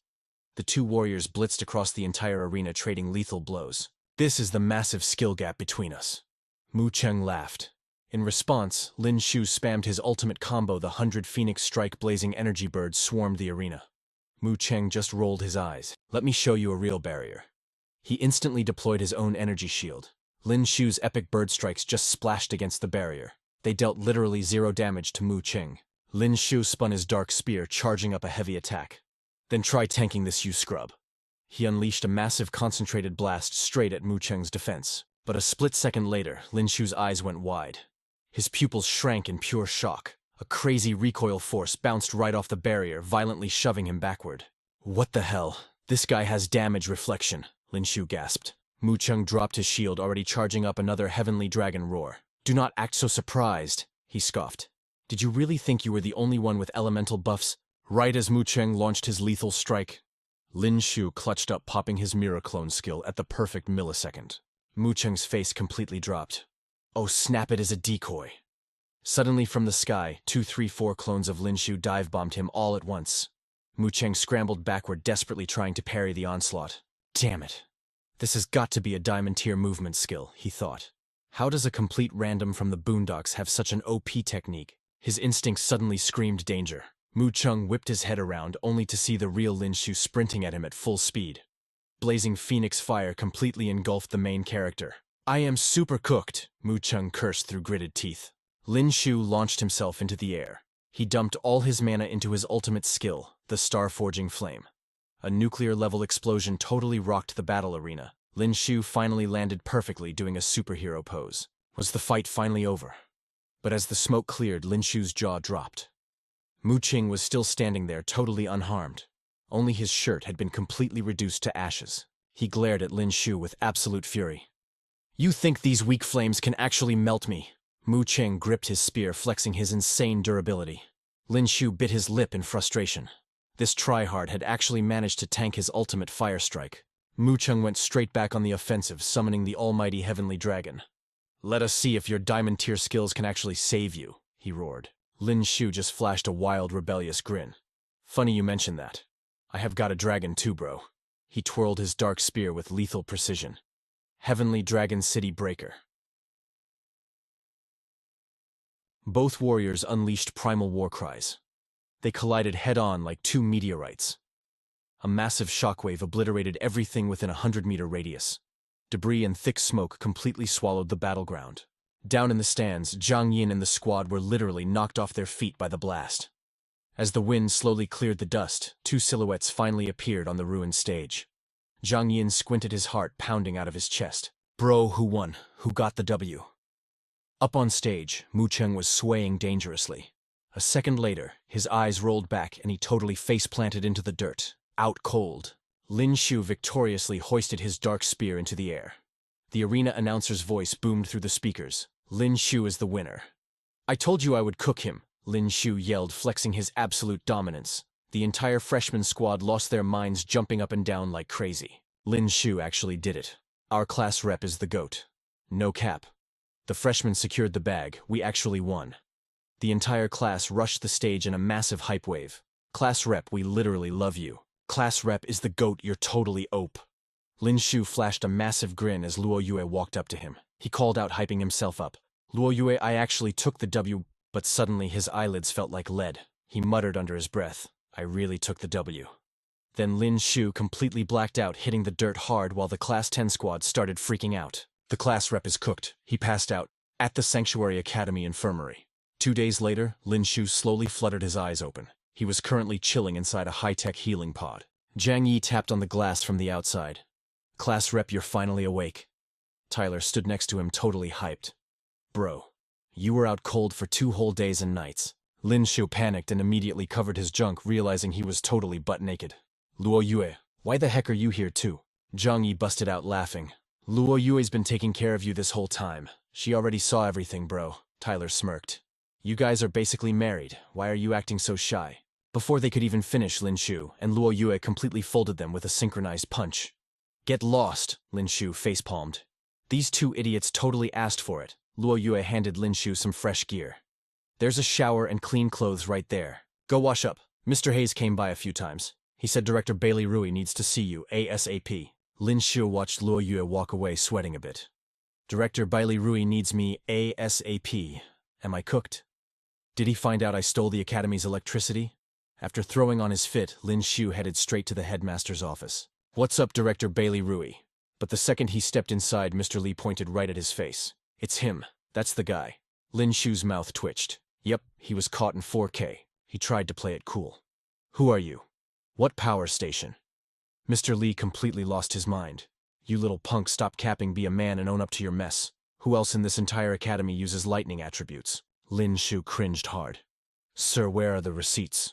The two warriors blitzed across the entire arena, trading lethal blows. This is the massive skill gap between us. Mu Cheng laughed. In response, Lin Xiu spammed his ultimate combo, the 100 Phoenix Strike. Blazing energy birds swarmed the arena. Mu Cheng just rolled his eyes. Let me show you a real barrier. He instantly deployed his own energy shield. Lin Xiu's epic bird strikes just splashed against the barrier. They dealt literally 0 damage to Mu Cheng. Lin Xiu spun his dark spear, charging up a heavy attack. Then try tanking this, you scrub. He unleashed a massive concentrated blast straight at Mu Cheng's defense. But a split second later, Lin Xiu's eyes went wide. His pupils shrank in pure shock. A crazy recoil force bounced right off the barrier, violently shoving him backward. What the hell? This guy has damage reflection, Lin Xiu gasped. Mu Cheng dropped his shield, already charging up another heavenly dragon roar. Do not act so surprised, he scoffed. Did you really think you were the only one with elemental buffs? Right as Mu Cheng launched his lethal strike, Lin Xiu clutched up, popping his mirror clone skill at the perfect millisecond. Mu Cheng's face completely dropped. Oh snap, it is a decoy. Suddenly from the sky, 2, 3, 4 clones of Lin Xiu dive-bombed him all at once. Mu Cheng scrambled backward, desperately trying to parry the onslaught. Damn it. This has got to be a diamond tier movement skill, he thought. How does a complete random from the boondocks have such an OP technique? His instincts suddenly screamed danger. Mu Cheng whipped his head around, only to see the real Lin Xiu sprinting at him at full speed. Blazing phoenix fire completely engulfed the main character. I am super cooked, Mu Cheng cursed through gritted teeth. Lin Xiu launched himself into the air. He dumped all his mana into his ultimate skill, the star-forging flame. A nuclear-level explosion totally rocked the battle arena. Lin Xiu finally landed perfectly, doing a superhero pose. Was the fight finally over? But as the smoke cleared, Lin Xiu's jaw dropped. Mu Cheng was still standing there, totally unharmed. Only his shirt had been completely reduced to ashes. He glared at Lin Xiu with absolute fury. You think these weak flames can actually melt me? Mu Cheng gripped his spear, flexing his insane durability. Lin Xiu bit his lip in frustration. This tryhard had actually managed to tank his ultimate fire strike. Mu Cheng went straight back on the offensive, summoning the almighty heavenly dragon. Let us see if your diamond tier skills can actually save you, he roared. Lin Xiu just flashed a wild, rebellious grin. Funny you mention that. I have got a dragon too, bro. He twirled his dark spear with lethal precision. Heavenly Dragon City Breaker. Both warriors unleashed primal war cries. They collided head-on like two meteorites. A massive shockwave obliterated everything within a 100-meter radius. Debris and thick smoke completely swallowed the battleground. Down in the stands, Zhang Yin and the squad were literally knocked off their feet by the blast. As the wind slowly cleared the dust, two silhouettes finally appeared on the ruined stage. Zhang Yin squinted, his heart pounding out of his chest. Bro, who won? Who got the W? Up on stage, Mu Cheng was swaying dangerously. A second later, his eyes rolled back and he totally face-planted into the dirt, out cold. Lin Xiu victoriously hoisted his dark spear into the air. The arena announcer's voice boomed through the speakers. Lin Xiu is the winner. I told you I would cook him, Lin Xiu yelled, flexing his absolute dominance. The entire freshman squad lost their minds, jumping up and down like crazy. Lin Xiu actually did it. Our class rep is the GOAT. No cap. The freshmen secured the bag. We actually won. The entire class rushed the stage in a massive hype wave. Class rep, we literally love you. Class rep is the GOAT, you're totally OP. Lin Xiu flashed a massive grin as Luo Yue walked up to him. He called out, hyping himself up. Luo Yue, I actually took the W, but suddenly his eyelids felt like lead. He muttered under his breath, I really took the W. Then Lin Xiu completely blacked out, hitting the dirt hard while the Class 10 squad started freaking out. The class rep is cooked. He passed out at the Sanctuary Academy infirmary. 2 days later, Lin Xiu slowly fluttered his eyes open. He was currently chilling inside a high-tech healing pod. Zhang Yi tapped on the glass from the outside. Class rep, you're finally awake. Tyler stood next to him, totally hyped. Bro, you were out cold for 2 whole days and nights. Lin Xiu panicked and immediately covered his junk, realizing he was totally butt naked. Luo Yue, why the heck are you here too? Zhang Yi busted out laughing. Luo Yue's been taking care of you this whole time. She already saw everything, bro. Tyler smirked. You guys are basically married. Why are you acting so shy? Before they could even finish, Lin Xiu and Luo Yue completely folded them with a synchronized punch. Get lost, Lin Xiu facepalmed. These two idiots totally asked for it. Luo Yue handed Lin Xiu some fresh gear. There's a shower and clean clothes right there. Go wash up. Mr. Hayes came by a few times. He said Director Bailey Rui needs to see you ASAP. Lin Xiu watched Luo Yue walk away, sweating a bit. Director Bailey Rui needs me ASAP. Am I cooked? Did he find out I stole the Academy's electricity? After throwing on his fit, Lin Xiu headed straight to the headmaster's office. What's up, Director Bailey Rui? But the second he stepped inside, Mr. Lee pointed right at his face. It's him. That's the guy. Lin Xiu's mouth twitched. Yep, he was caught in 4K. He tried to play it cool. Who are you? What power station? Mr. Lee completely lost his mind. You little punk, stop capping, be a man and own up to your mess. Who else in this entire academy uses lightning attributes? Lin Xiu cringed hard. Sir, where are the receipts?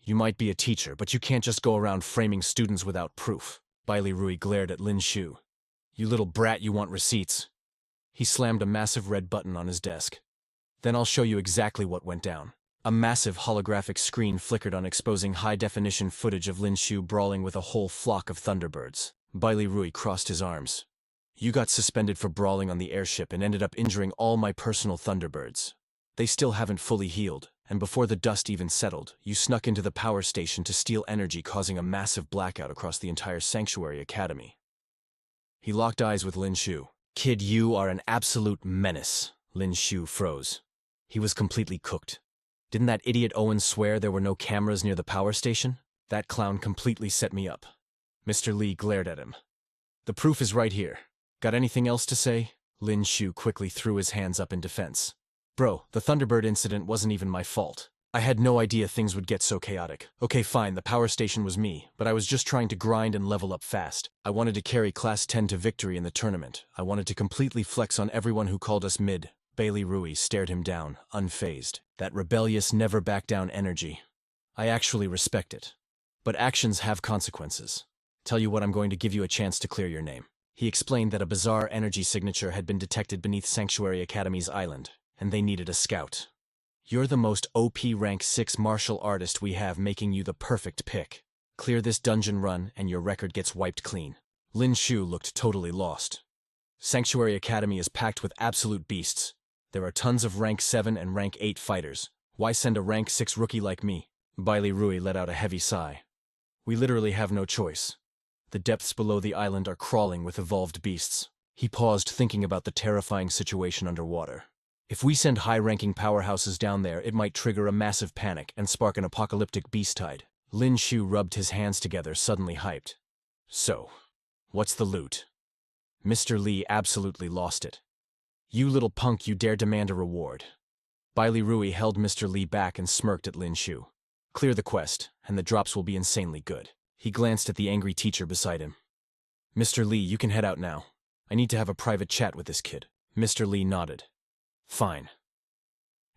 You might be a teacher, but you can't just go around framing students without proof. Bailey Rui glared at Lin Xiu. You little brat, you want receipts? He slammed a massive red button on his desk. Then I'll show you exactly what went down. A massive holographic screen flickered on, exposing high-definition footage of Lin Xiu brawling with a whole flock of thunderbirds. Bailey Rui crossed his arms. You got suspended for brawling on the airship and ended up injuring all my personal thunderbirds. They still haven't fully healed, and before the dust even settled, you snuck into the power station to steal energy, causing a massive blackout across the entire Sanctuary Academy. He locked eyes with Lin Xiu. Kid, you are an absolute menace. Lin Xiu froze. He was completely cooked. Didn't that idiot Owen swear there were no cameras near the power station? That clown completely set me up. Mr. Lee glared at him. The proof is right here. Got anything else to say? Lin Xiu quickly threw his hands up in defense. Bro, the Thunderbird incident wasn't even my fault. I had no idea things would get so chaotic. Okay, fine, the power station was me, but I was just trying to grind and level up fast. I wanted to carry Class 10 to victory in the tournament. I wanted to completely flex on everyone who called us mid. Bailey Rui stared him down, unfazed. That rebellious, never-back-down energy. I actually respect it. But actions have consequences. Tell you what, I'm going to give you a chance to clear your name. He explained that a bizarre energy signature had been detected beneath Sanctuary Academy's island, and they needed a scout. You're the most OP rank 6 martial artist we have, making you the perfect pick. Clear this dungeon run, and your record gets wiped clean. Lin Xiu looked totally lost. Sanctuary Academy is packed with absolute beasts. There are tons of rank 7 and rank 8 fighters. Why send a rank 6 rookie like me? Bailey Rui let out a heavy sigh. We literally have no choice. The depths below the island are crawling with evolved beasts. He paused, thinking about the terrifying situation underwater. If we send high-ranking powerhouses down there, it might trigger a massive panic and spark an apocalyptic beast tide. Lin Xiu rubbed his hands together, suddenly hyped. So, what's the loot? Mr. Lee absolutely lost it. You little punk, you dare demand a reward. Bailey Rui held Mr. Lee back and smirked at Lin Xiu. Clear the quest, and the drops will be insanely good. He glanced at the angry teacher beside him. Mr. Lee, you can head out now. I need to have a private chat with this kid. Mr. Lee nodded. Fine.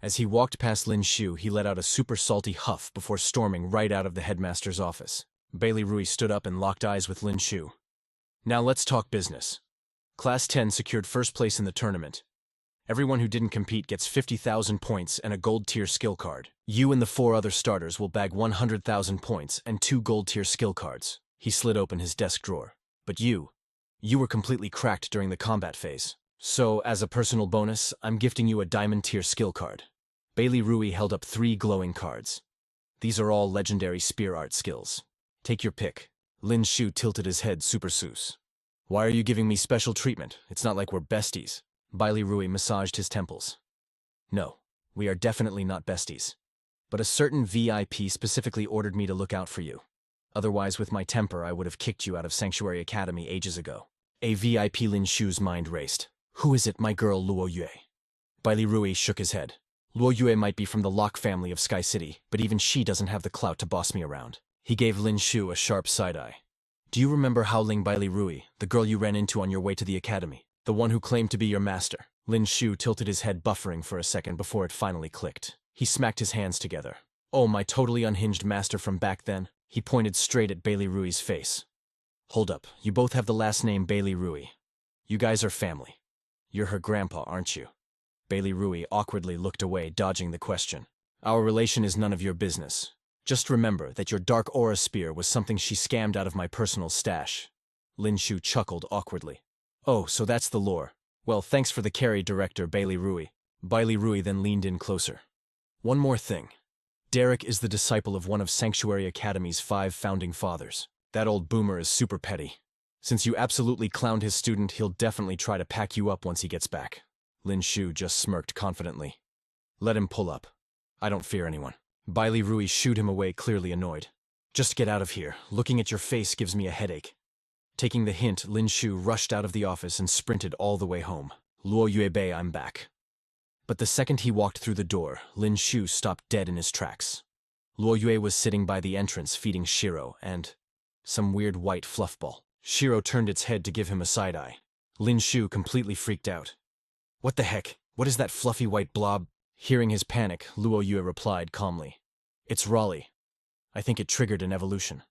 As he walked past Lin Xiu, he let out a super salty huff before storming right out of the headmaster's office. Bailey Rui stood up and locked eyes with Lin Xiu. Now let's talk business. Class 10 secured first place in the tournament. Everyone who didn't compete gets 50,000 points and a gold-tier skill card. You and the 4 other starters will bag 100,000 points and 2 gold-tier skill cards. He slid open his desk drawer. But you were completely cracked during the combat phase. So, as a personal bonus, I'm gifting you a diamond-tier skill card. Bailey Rui held up 3 glowing cards. These are all legendary spear art skills. Take your pick. Lin Xiu tilted his head super sus. Why are you giving me special treatment? It's not like we're besties. Bailey Rui massaged his temples. No, we are definitely not besties. But a certain VIP specifically ordered me to look out for you. Otherwise, with my temper, I would have kicked you out of Sanctuary Academy ages ago. A VIP. Lin Xiu's mind raced. Who is it, my girl Luo Yue? Bailey Rui shook his head. Luo Yue might be from the Locke family of Sky City, but even she doesn't have the clout to boss me around. He gave Lin Xiu a sharp side-eye. Do you remember Howling Bailey Rui, the girl you ran into on your way to the academy? The one who claimed to be your master? Lin Xiu tilted his head, buffering for a second before it finally clicked. He smacked his hands together. Oh, my totally unhinged master from back then? He pointed straight at Bailey Rui's face. Hold up, you both have the last name Bailey Rui. You guys are family. You're her grandpa, aren't you? Bailey Rui awkwardly looked away, dodging the question. Our relation is none of your business. Just remember that your dark aura spear was something she scammed out of my personal stash. Lin Xiu chuckled awkwardly. Oh, so that's the lore. Well, thanks for the carry, Director Bailey Rui. Bailey Rui then leaned in closer. One more thing. Derek is the disciple of one of Sanctuary Academy's 5 founding fathers. That old boomer is super petty. Since you absolutely clowned his student, he'll definitely try to pack you up once he gets back. Lin Xiu just smirked confidently. Let him pull up. I don't fear anyone. Bailey Rui shooed him away, clearly annoyed. Just get out of here. Looking at your face gives me a headache. Taking the hint, Lin Xiu rushed out of the office and sprinted all the way home. Luo Yuebei, I'm back. But the second he walked through the door, Lin Xiu stopped dead in his tracks. Luo Yue was sitting by the entrance feeding Shiro and some weird white fluff ball. Shiro turned its head to give him a side-eye. Lin Xiu completely freaked out. "What the heck? What is that fluffy white blob?" Hearing his panic, Luo Yue replied calmly. "It's Raleigh. I think it triggered an evolution."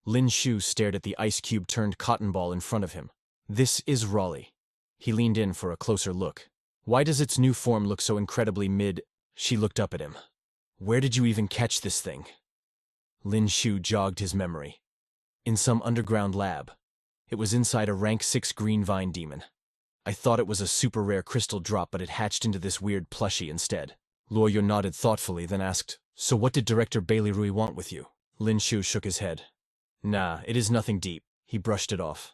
Lin Xiu stared at the ice-cube-turned cotton ball in front of him. "This is Raleigh." He leaned in for a closer look. "Why does its new form look so incredibly mid—" She looked up at him. "Where did you even catch this thing?" Lin Xiu jogged his memory. "In some underground lab. It was inside a rank 6 green vine demon. I thought it was a super rare crystal drop, but it hatched into this weird plushie instead." Luo Yue nodded thoughtfully, then asked, "So what did Director Bailey Rui want with you?" Lin Xiu shook his head. "Nah, it is nothing deep." He brushed it off.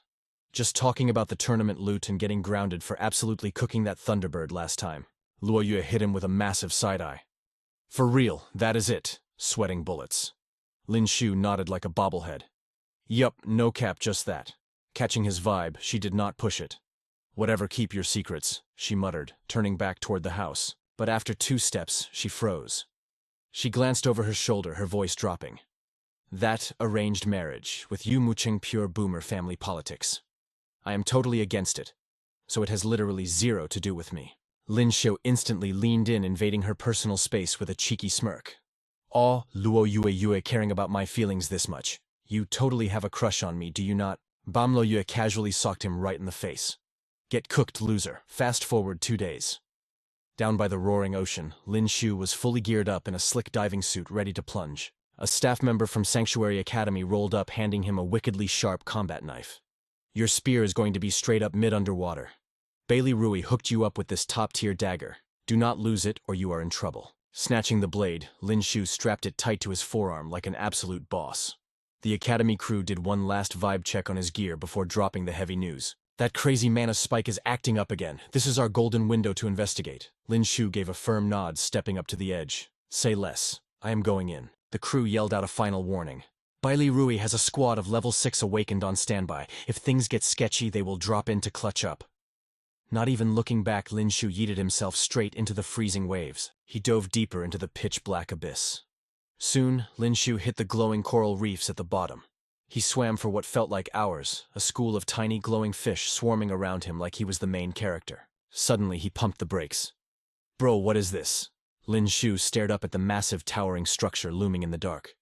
"Just talking about the tournament loot and getting grounded for absolutely cooking that Thunderbird last time." Luo Yue hit him with a massive side-eye. "For real, that is it. Sweating bullets." Lin Xiu nodded like a bobblehead. "Yup, no cap, just that." Catching his vibe, she did not push it. "Whatever, keep your secrets," she muttered, turning back toward the house. But after 2 steps, she froze. She glanced over her shoulder, her voice dropping. "That arranged marriage, with Yu Muqing pure boomer family politics. I am totally against it, so it has literally zero to do with me." Lin Xiu instantly leaned in, invading her personal space with a cheeky smirk. "Oh, Luo Yue caring about my feelings this much. You totally have a crush on me, do you not?" Bam Luo Yue casually socked him right in the face. "Get cooked, loser." Fast forward 2 days. Down by the roaring ocean, Lin Xiu was fully geared up in a slick diving suit ready to plunge. A staff member from Sanctuary Academy rolled up, handing him a wickedly sharp combat knife. "Your spear is going to be straight up mid-underwater. Bailey Rui hooked you up with this top-tier dagger. Do not lose it or you are in trouble." Snatching the blade, Lin Xiu strapped it tight to his forearm like an absolute boss. The Academy crew did one last vibe check on his gear before dropping the heavy news. "That crazy mana spike is acting up again. This is our golden window to investigate." Lin Xiu gave a firm nod, stepping up to the edge. "Say less. I am going in." The crew yelled out a final warning. "Bailey Rui has a squad of level 6 awakened on standby. If things get sketchy, they will drop in to clutch up." Not even looking back, Lin Xiu yeeted himself straight into the freezing waves. He dove deeper into the pitch-black abyss. Soon, Lin Xiu hit the glowing coral reefs at the bottom. He swam for what felt like hours, a school of tiny glowing fish swarming around him like he was the main character. Suddenly, he pumped the brakes. "Bro, what is this?" Lin Xiu stared up at the massive towering structure looming in the dark.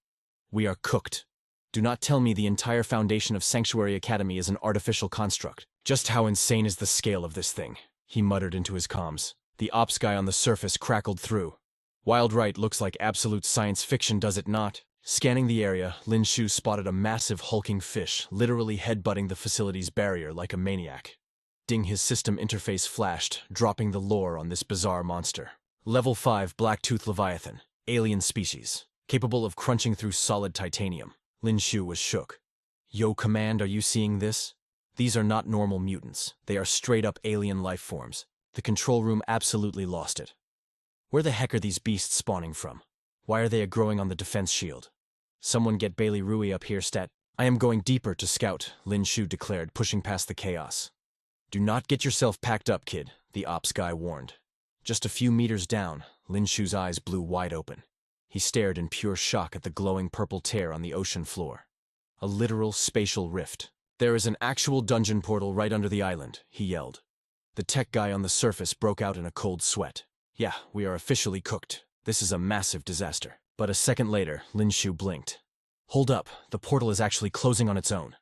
"We are cooked. Do not tell me the entire foundation of Sanctuary Academy is an artificial construct. Just how insane is the scale of this thing?" He muttered into his comms. The ops guy on the surface crackled through. "Wild right looks like absolute science fiction, does it not?" Scanning the area, Lin Xiu spotted a massive hulking fish literally headbutting the facility's barrier like a maniac. Ding, his system interface flashed, dropping the lore on this bizarre monster. Level 5 Blacktooth Leviathan, alien species, capable of crunching through solid titanium. Lin Xiu was shook. "Yo, Command, are you seeing this? These are not normal mutants. They are straight-up alien life forms. The control room absolutely lost it. Where the heck are these beasts spawning from? Why are they growing on the defense shield? Someone get Bailey Rui up here, stat." "I am going deeper to scout," Lin Xiu declared, pushing past the chaos. "Do not get yourself packed up, kid," the ops guy warned. Just a few meters down, Lin Xiu's eyes blew wide open. He stared in pure shock at the glowing purple tear on the ocean floor. A literal spatial rift. "There is an actual dungeon portal right under the island," he yelled. The tech guy on the surface broke out in a cold sweat. "Yeah, we are officially cooked. This is a massive disaster." But a second later, Lin Xiu blinked. "Hold up, the portal is actually closing on its own."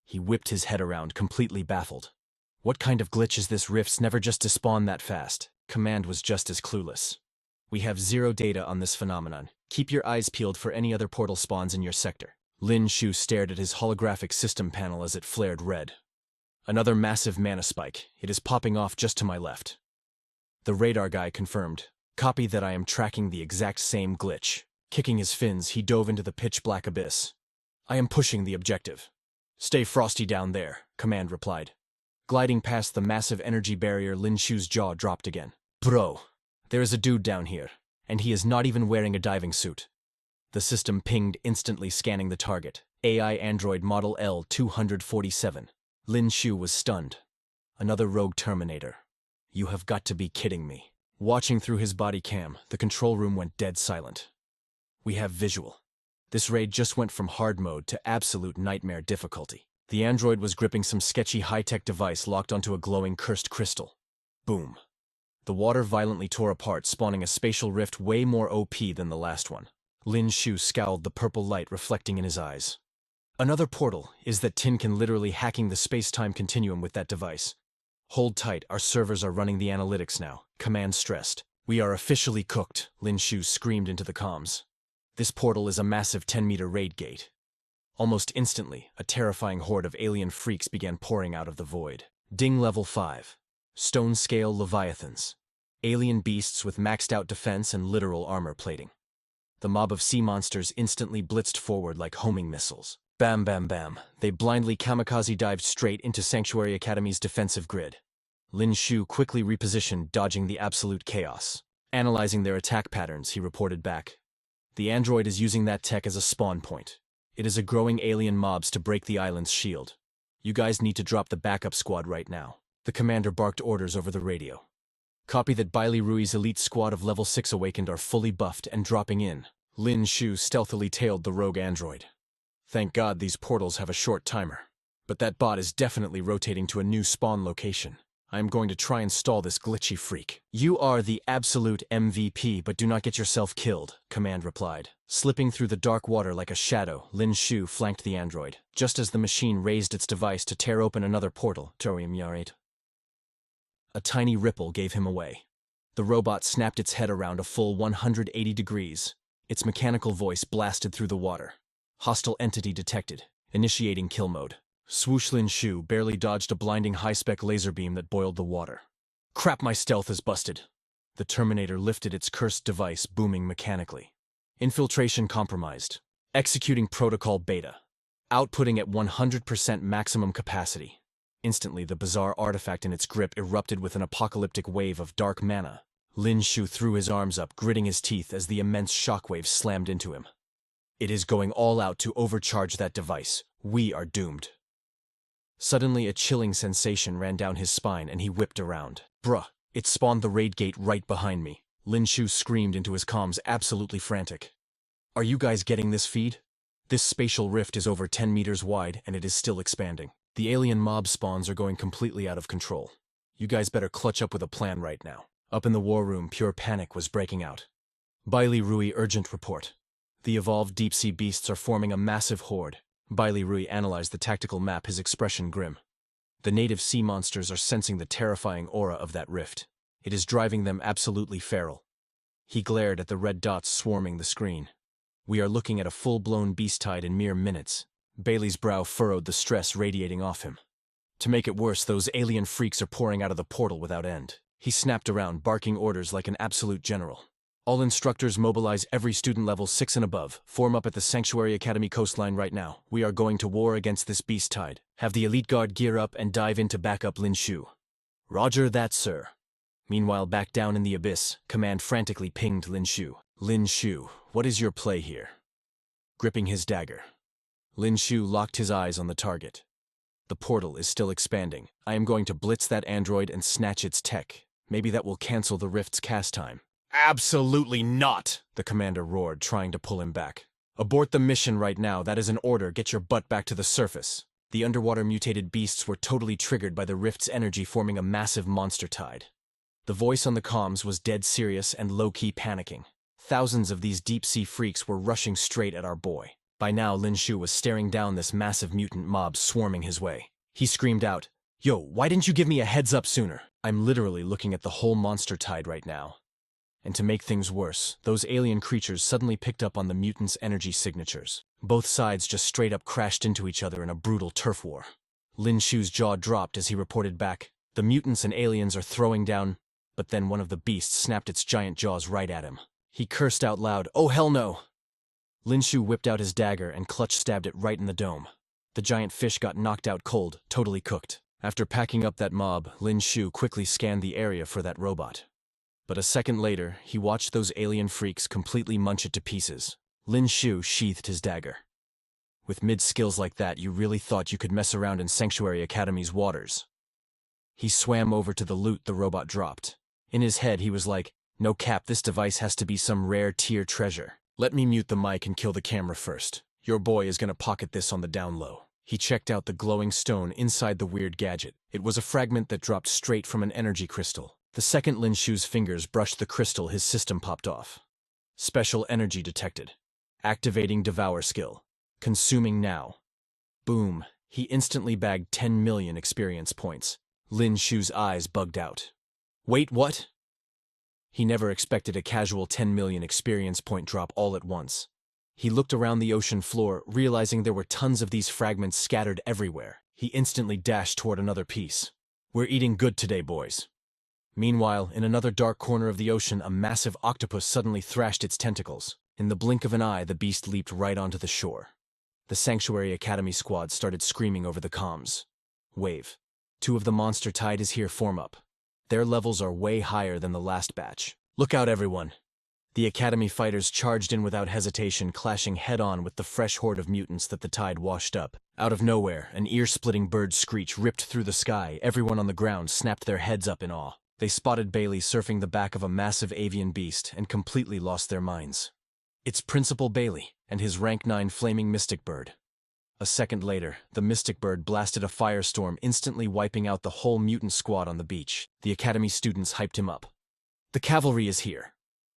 He whipped his head around, completely baffled. What kind of glitch is this? Rifts never just despawn that fast. Command was just as clueless. "We have zero data on this phenomenon. Keep your eyes peeled for any other portal spawns in your sector." Lin Xiu stared at his holographic system panel as it flared red. "Another massive mana spike. It is popping off just to my left." The radar guy confirmed. "Copy that. I am tracking the exact same glitch." Kicking his fins, he dove into the pitch-black abyss. "I am pushing the objective." "Stay frosty down there," Command replied. Gliding past the massive energy barrier, Lin Xiu's jaw dropped again. "Bro, there is a dude down here, and he is not even wearing a diving suit." The system pinged, instantly scanning the target. AI android model L-247. Lin Xiu was stunned. Another rogue Terminator. "You have got to be kidding me." Watching through his body cam, the control room went dead silent. We have visual. This raid just went from hard mode to absolute nightmare difficulty. The android was gripping some sketchy high-tech device locked onto a glowing cursed crystal. Boom. The water violently tore apart, spawning a spatial rift way more OP than the last one. Lin Xiu scowled, the purple light reflecting in his eyes. Another portal is that Tin can literally hacking the space-time continuum with that device. Hold tight, our servers are running the analytics now. Command stressed. We are officially cooked, Lin Xiu screamed into the comms. This portal is a massive 10-meter raid gate. Almost instantly, a terrifying horde of alien freaks began pouring out of the void. Ding level 5. Stone-scale leviathans. Alien beasts with maxed-out defense and literal armor plating. The mob of sea monsters instantly blitzed forward like homing missiles. Bam bam bam, they blindly kamikaze dived straight into Sanctuary Academy's defensive grid. Lin Xiu quickly repositioned, dodging the absolute chaos. Analyzing their attack patterns, he reported back. The android is using that tech as a spawn point. It is a growing alien mobs to break the island's shield. You guys need to drop the backup squad right now. The commander barked orders over the radio. Copy that. Bailey Rui's elite squad of level 6 awakened are fully buffed and dropping in. Lin Xiu stealthily tailed the rogue android. Thank God these portals have a short timer. But that bot is definitely rotating to a new spawn location. I am going to try and stall this glitchy freak. You are the absolute MVP, but do not get yourself killed, Command replied. Slipping through the dark water like a shadow, Lin Xiu flanked the android, just as the machine raised its device to tear open another portal. A tiny ripple gave him away. The robot snapped its head around a full 180 degrees. Its mechanical voice blasted through the water. Hostile entity detected. Initiating kill mode. Swoosh. Lin Xiu barely dodged a blinding high-spec laser beam that boiled the water. Crap, my stealth is busted. The Terminator lifted its cursed device, booming mechanically. Infiltration compromised. Executing protocol beta. Outputting at 100% maximum capacity. Instantly, the bizarre artifact in its grip erupted with an apocalyptic wave of dark mana. Lin Xiu threw his arms up, gritting his teeth as the immense shockwave slammed into him. It is going all out to overcharge that device. We are doomed. Suddenly, a chilling sensation ran down his spine and he whipped around. Bruh, it spawned the raid gate right behind me. Lin Xiu screamed into his comms, absolutely frantic. Are you guys getting this feed? This spatial rift is over 10 meters wide and it is still expanding. The alien mob spawns are going completely out of control. You guys better clutch up with a plan right now. Up in the war room, pure panic was breaking out. Bailey Rui, urgent report. The evolved deep-sea beasts are forming a massive horde. Bailey Rui analyzed the tactical map, his expression grim. The native sea monsters are sensing the terrifying aura of that rift. It is driving them absolutely feral. He glared at the red dots swarming the screen. We are looking at a full-blown beast tide in mere minutes. Bailey's brow furrowed, the stress radiating off him. To make it worse, those alien freaks are pouring out of the portal without end. He snapped around, barking orders like an absolute general. All instructors mobilize, every student level 6 and above. Form up at the Sanctuary Academy coastline right now. We are going to war against this beast tide. Have the elite guard gear up and dive in to back up Lin Xiu. Roger that, sir. Meanwhile, back down in the abyss, Command frantically pinged Lin Xiu. Lin Xiu, what is your play here? Gripping his dagger. Lin Xiu locked his eyes on the target. The portal is still expanding. I am going to blitz that android and snatch its tech. Maybe that will cancel the rift's cast time. Absolutely not, the commander roared, trying to pull him back. Abort the mission right now. That is an order. Get your butt back to the surface. The underwater mutated beasts were totally triggered by the rift's energy, forming a massive monster tide. The voice on the comms was dead serious and low-key panicking. Thousands of these deep-sea freaks were rushing straight at our boy. By now, Lin Xiu was staring down this massive mutant mob swarming his way. He screamed out, "Yo, why didn't you give me a heads up sooner? I'm literally looking at the whole monster tide right now." And to make things worse, those alien creatures suddenly picked up on the mutants' energy signatures. Both sides just straight up crashed into each other in a brutal turf war. Lin Xiu's jaw dropped as he reported back, "The mutants and aliens are throwing down," but then one of the beasts snapped its giant jaws right at him. He cursed out loud, "Oh hell no!" Lin Xiu whipped out his dagger and clutch stabbed it right in the dome. The giant fish got knocked out cold, totally cooked. After packing up that mob, Lin Xiu quickly scanned the area for that robot. But a second later, he watched those alien freaks completely munch it to pieces. Lin Xiu sheathed his dagger. With mid-skills like that, you really thought you could mess around in Sanctuary Academy's waters. He swam over to the loot the robot dropped. In his head, he was like, no cap, this device has to be some rare tier treasure. Let me mute the mic and kill the camera first. Your boy is gonna pocket this on the down low. He checked out the glowing stone inside the weird gadget. It was a fragment that dropped straight from an energy crystal. The second Lin Xiu's fingers brushed the crystal, his system popped off. Special energy detected. Activating devour skill. Consuming now. Boom. He instantly bagged 10 million experience points. Lin Xiu's eyes bugged out. Wait, what? He never expected a casual 10 million experience point drop all at once. He looked around the ocean floor, realizing there were tons of these fragments scattered everywhere. He instantly dashed toward another piece. We're eating good today, boys. Meanwhile, in another dark corner of the ocean, a massive octopus suddenly thrashed its tentacles. In the blink of an eye, the beast leaped right onto the shore. The Sanctuary Academy squad started screaming over the comms. Wave. 2 of the monster tide is here, form up. Their levels are way higher than the last batch. Look out, everyone. The Academy fighters charged in without hesitation, clashing head-on with the fresh horde of mutants that the tide washed up. Out of nowhere, an ear-splitting bird screech ripped through the sky. Everyone on the ground snapped their heads up in awe. They spotted Bailey surfing the back of a massive avian beast and completely lost their minds. It's Principal Bailey and his rank 9 flaming mystic bird. A second later, the mystic bird blasted a firestorm, instantly wiping out the whole mutant squad on the beach. The Academy students hyped him up. The cavalry is here.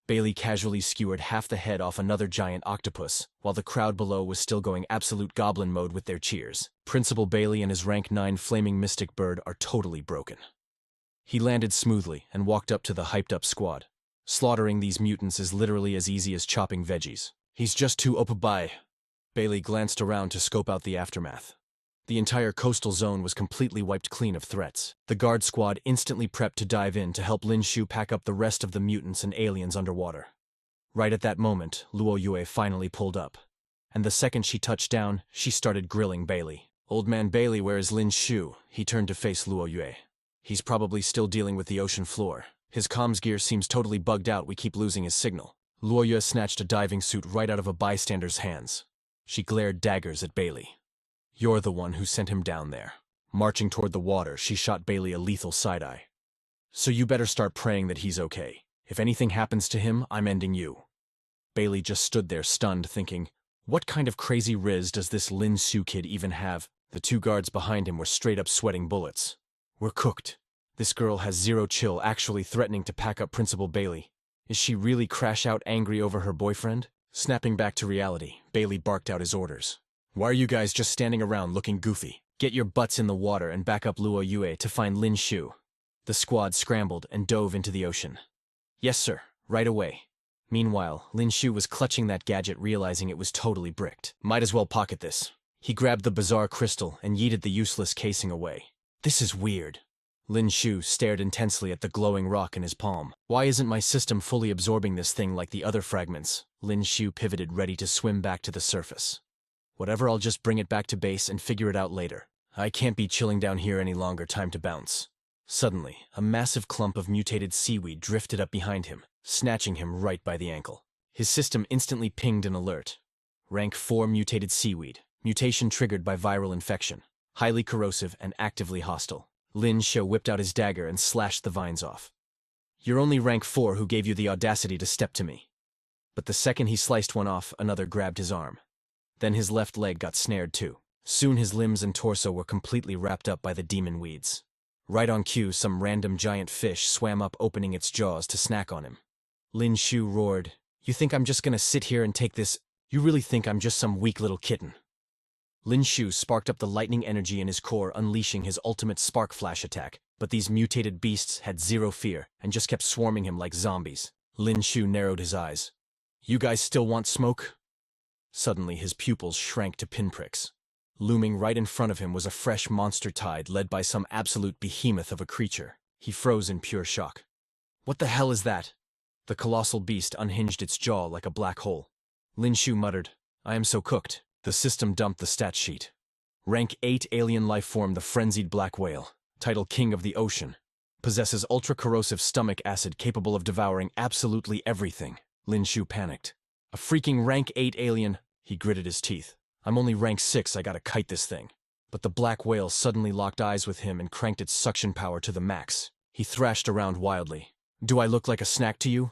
Bailey casually skewered half the head off another giant octopus, while the crowd below was still going absolute goblin mode with their cheers. Principal Bailey and his rank 9 flaming mystic bird are totally broken. He landed smoothly and walked up to the hyped-up squad. Slaughtering these mutants is literally as easy as chopping veggies. He's just too OP by. Bailey glanced around to scope out the aftermath. The entire coastal zone was completely wiped clean of threats. The guard squad instantly prepped to dive in to help Lin Xiu pack up the rest of the mutants and aliens underwater. Right at that moment, Luo Yue finally pulled up. And the second she touched down, she started grilling Bailey. Old man Bailey, where is Lin Xiu? He turned to face Luo Yue. He's probably still dealing with the ocean floor. His comms gear seems totally bugged out, we keep losing his signal. Luo Yue snatched a diving suit right out of a bystander's hands. She glared daggers at Bailey. You're the one who sent him down there. Marching toward the water, she shot Bailey a lethal side-eye. So you better start praying that he's okay. If anything happens to him, I'm ending you. Bailey just stood there stunned, thinking, what kind of crazy riz does this Lin Xiu kid even have? The 2 guards behind him were straight up sweating bullets. We're cooked. This girl has zero chill, actually threatening to pack up Principal Bailey. Is she really crash out angry over her boyfriend? Snapping back to reality, Bailey barked out his orders. Why are you guys just standing around looking goofy? Get your butts in the water and back up Luo Yue to find Lin Xiu. The squad scrambled and dove into the ocean. Yes, sir, right away. Meanwhile, Lin Xiu was clutching that gadget, realizing it was totally bricked. Might as well pocket this. He grabbed the bizarre crystal and yeeted the useless casing away. This is weird. Lin Xiu stared intensely at the glowing rock in his palm. Why isn't my system fully absorbing this thing like the other fragments? Lin Xiu pivoted, ready to swim back to the surface. Whatever, I'll just bring it back to base and figure it out later. I can't be chilling down here any longer, time to bounce. Suddenly, a massive clump of mutated seaweed drifted up behind him, snatching him right by the ankle. His system instantly pinged an alert. Rank 4 mutated seaweed. Mutation triggered by viral infection. Highly corrosive and actively hostile. Lin Xiu whipped out his dagger and slashed the vines off. You're only rank 4 who gave you the audacity to step to me. But the second he sliced one off, another grabbed his arm. Then his left leg got snared too. Soon his limbs and torso were completely wrapped up by the demon weeds. Right on cue, some random giant fish swam up, opening its jaws to snack on him. Lin Xiu roared, "You think I'm just gonna sit here and take this? You really think I'm just some weak little kitten?" Lin Xiu sparked up the lightning energy in his core, unleashing his ultimate spark flash attack, but these mutated beasts had zero fear and just kept swarming him like zombies. Lin Xiu narrowed his eyes. You guys still want smoke? Suddenly his pupils shrank to pinpricks. Looming right in front of him was a fresh monster tide led by some absolute behemoth of a creature. He froze in pure shock. What the hell is that? The colossal beast unhinged its jaw like a black hole. Lin Xiu muttered, I am so cooked. The system dumped the stat sheet. Rank 8 alien life form, the frenzied black whale. Title King of the Ocean. Possesses ultra-corrosive stomach acid capable of devouring absolutely everything. Lin Xiu panicked. A freaking rank 8 alien. He gritted his teeth. I'm only rank 6, I gotta kite this thing. But the black whale suddenly locked eyes with him and cranked its suction power to the max. He thrashed around wildly. Do I look like a snack to you?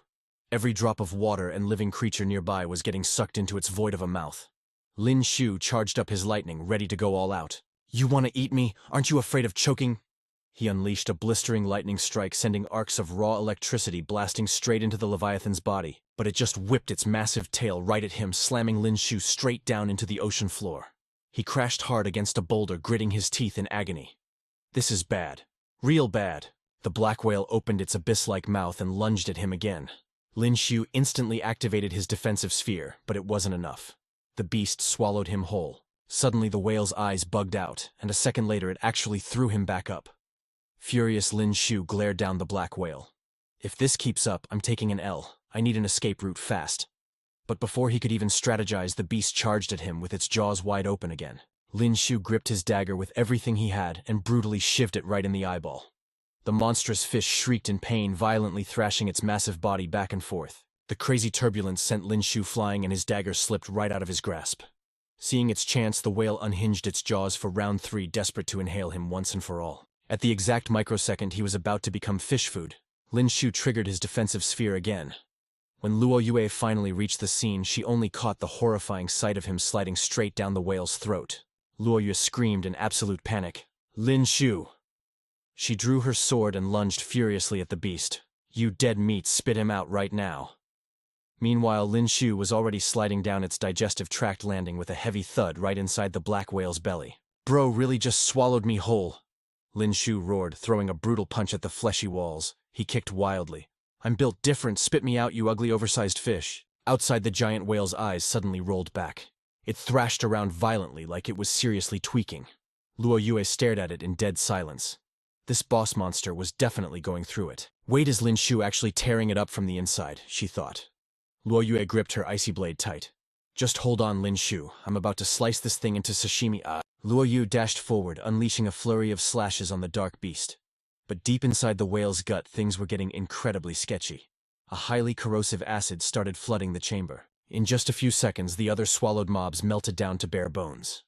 Every drop of water and living creature nearby was getting sucked into its void of a mouth. Lin Xiu charged up his lightning, ready to go all out. You want to eat me? Aren't you afraid of choking? He unleashed a blistering lightning strike, sending arcs of raw electricity blasting straight into the Leviathan's body, but it just whipped its massive tail right at him, slamming Lin Xiu straight down into the ocean floor. He crashed hard against a boulder, gritting his teeth in agony. This is bad. Real bad. The black whale opened its abyss-like mouth and lunged at him again. Lin Xiu instantly activated his defensive sphere, but it wasn't enough. The beast swallowed him whole. Suddenly the whale's eyes bugged out, and a second later it actually threw him back up. Furious Lin Xiu glared down the black whale. If this keeps up, I'm taking an L. I need an escape route fast. But before he could even strategize, the beast charged at him with its jaws wide open again. Lin Xiu gripped his dagger with everything he had and brutally shivved it right in the eyeball. The monstrous fish shrieked in pain, violently thrashing its massive body back and forth. The crazy turbulence sent Lin Xiu flying and his dagger slipped right out of his grasp. Seeing its chance, the whale unhinged its jaws for round 3, desperate to inhale him once and for all. At the exact microsecond he was about to become fish food, Lin Xiu triggered his defensive sphere again. When Luo Yue finally reached the scene, she only caught the horrifying sight of him sliding straight down the whale's throat. Luo Yue screamed in absolute panic. Lin Xiu! She drew her sword and lunged furiously at the beast. You dead meat, spit him out right now. Meanwhile, Lin Xiu was already sliding down its digestive tract, landing with a heavy thud right inside the black whale's belly. Bro really just swallowed me whole. Lin Xiu roared, throwing a brutal punch at the fleshy walls. He kicked wildly. I'm built different, spit me out, you ugly oversized fish. Outside, the giant whale's eyes suddenly rolled back. It thrashed around violently like it was seriously tweaking. Luo Yue stared at it in dead silence. This boss monster was definitely going through it. Wait, is Lin Xiu actually tearing it up from the inside, she thought. Luo Yue gripped her icy blade tight. Just hold on, Lin Xiu. I'm about to slice this thing into sashimi. Luo Yue dashed forward, unleashing a flurry of slashes on the dark beast. But deep inside the whale's gut, things were getting incredibly sketchy. A highly corrosive acid started flooding the chamber. In just a few seconds, the other swallowed mobs melted down to bare bones.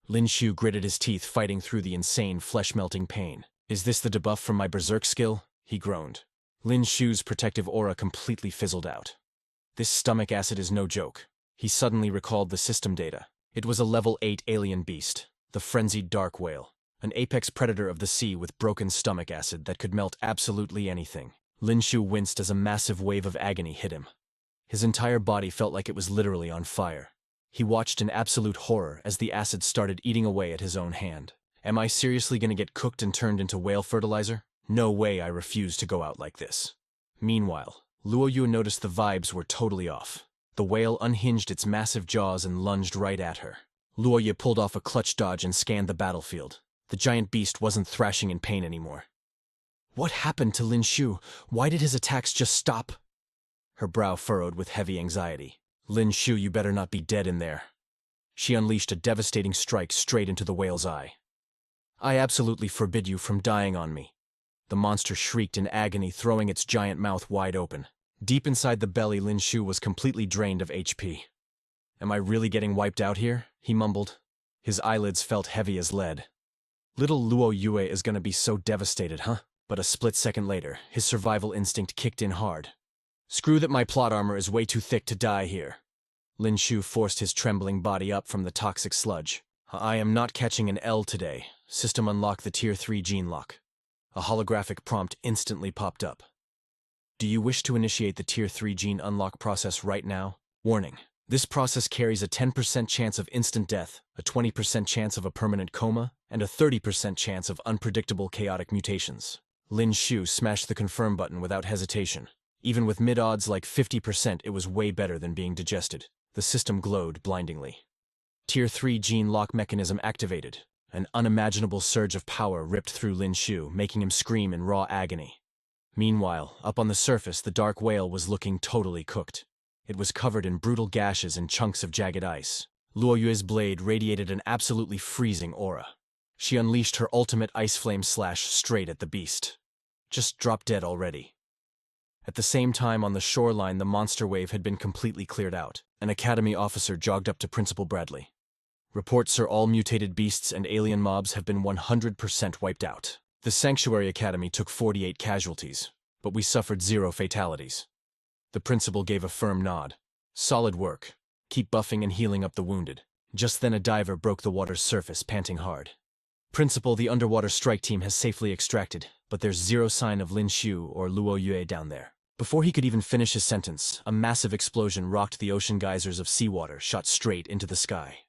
Lin Xiu gritted his teeth, fighting through the insane, flesh-melting pain. Is this the debuff from my berserk skill? He groaned. Lin Xiu's protective aura completely fizzled out. This stomach acid is no joke. He suddenly recalled the system data. It was a level 8 alien beast, the frenzied dark whale, an apex predator of the sea with broken stomach acid that could melt absolutely anything. Lin Xiu winced as a massive wave of agony hit him. His entire body felt like it was literally on fire. He watched in absolute horror as the acid started eating away at his own hand. Am I seriously gonna get cooked and turned into whale fertilizer? No way, I refuse to go out like this. Meanwhile, Luo Yue noticed the vibes were totally off. The whale unhinged its massive jaws and lunged right at her. Luo Yue pulled off a clutch dodge and scanned the battlefield. The giant beast wasn't thrashing in pain anymore. What happened to Lin Xiu? Why did his attacks just stop? Her brow furrowed with heavy anxiety. Lin Xiu, you better not be dead in there. She unleashed a devastating strike straight into the whale's eye. I absolutely forbid you from dying on me. The monster shrieked in agony, throwing its giant mouth wide open. Deep inside the belly, Lin Xiu was completely drained of HP. Am I really getting wiped out here? He mumbled. His eyelids felt heavy as lead. Little Luo Yue is gonna be so devastated, huh? But a split second later, his survival instinct kicked in hard. Screw that, my plot armor is way too thick to die here. Lin Xiu forced his trembling body up from the toxic sludge. I am not catching an L today. System unlock the Tier 3 gene lock. A holographic prompt instantly popped up. Do you wish to initiate the Tier 3 gene unlock process right now? Warning. This process carries a 10% chance of instant death, a 20% chance of a permanent coma, and a 30% chance of unpredictable chaotic mutations. Lin Xiu smashed the confirm button without hesitation. Even with mid-odds like 50%, it was way better than being digested. The system glowed blindingly. Tier 3 gene lock mechanism activated. An unimaginable surge of power ripped through Lin Xiu, making him scream in raw agony. Meanwhile, up on the surface, the dark whale was looking totally cooked. It was covered in brutal gashes and chunks of jagged ice. Luo Yue's blade radiated an absolutely freezing aura. She unleashed her ultimate ice flame slash straight at the beast. Just drop dead already. At the same time, on the shoreline, the monster wave had been completely cleared out. An academy officer jogged up to Principal Bradley. Reports, sir, all mutated beasts and alien mobs have been 100% wiped out. The Sanctuary Academy took 48 casualties. but we suffered 0 fatalities. The principal gave a firm nod. Solid work. Keep buffing and healing up the wounded. Just then a diver broke the water's surface, panting hard. Principal, the underwater strike team has safely extracted, but there's 0 sign of Lin Xiu or Luo Yue down there. Before he could even finish his sentence, a massive explosion rocked the ocean geysers of seawater, shot straight into the sky.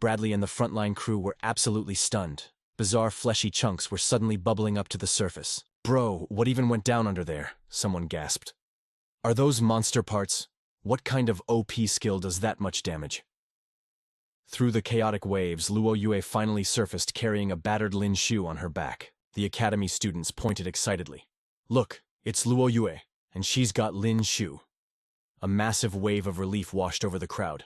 Bradley and the frontline crew were absolutely stunned. Bizarre fleshy chunks were suddenly bubbling up to the surface. "Bro, what even went down under there?" someone gasped. "Are those monster parts? What kind of OP skill does that much damage?" Through the chaotic waves, Luo Yue finally surfaced carrying a battered Lin Xiu on her back. The academy students pointed excitedly. "Look, it's Luo Yue, and she's got Lin Xiu." A massive wave of relief washed over the crowd.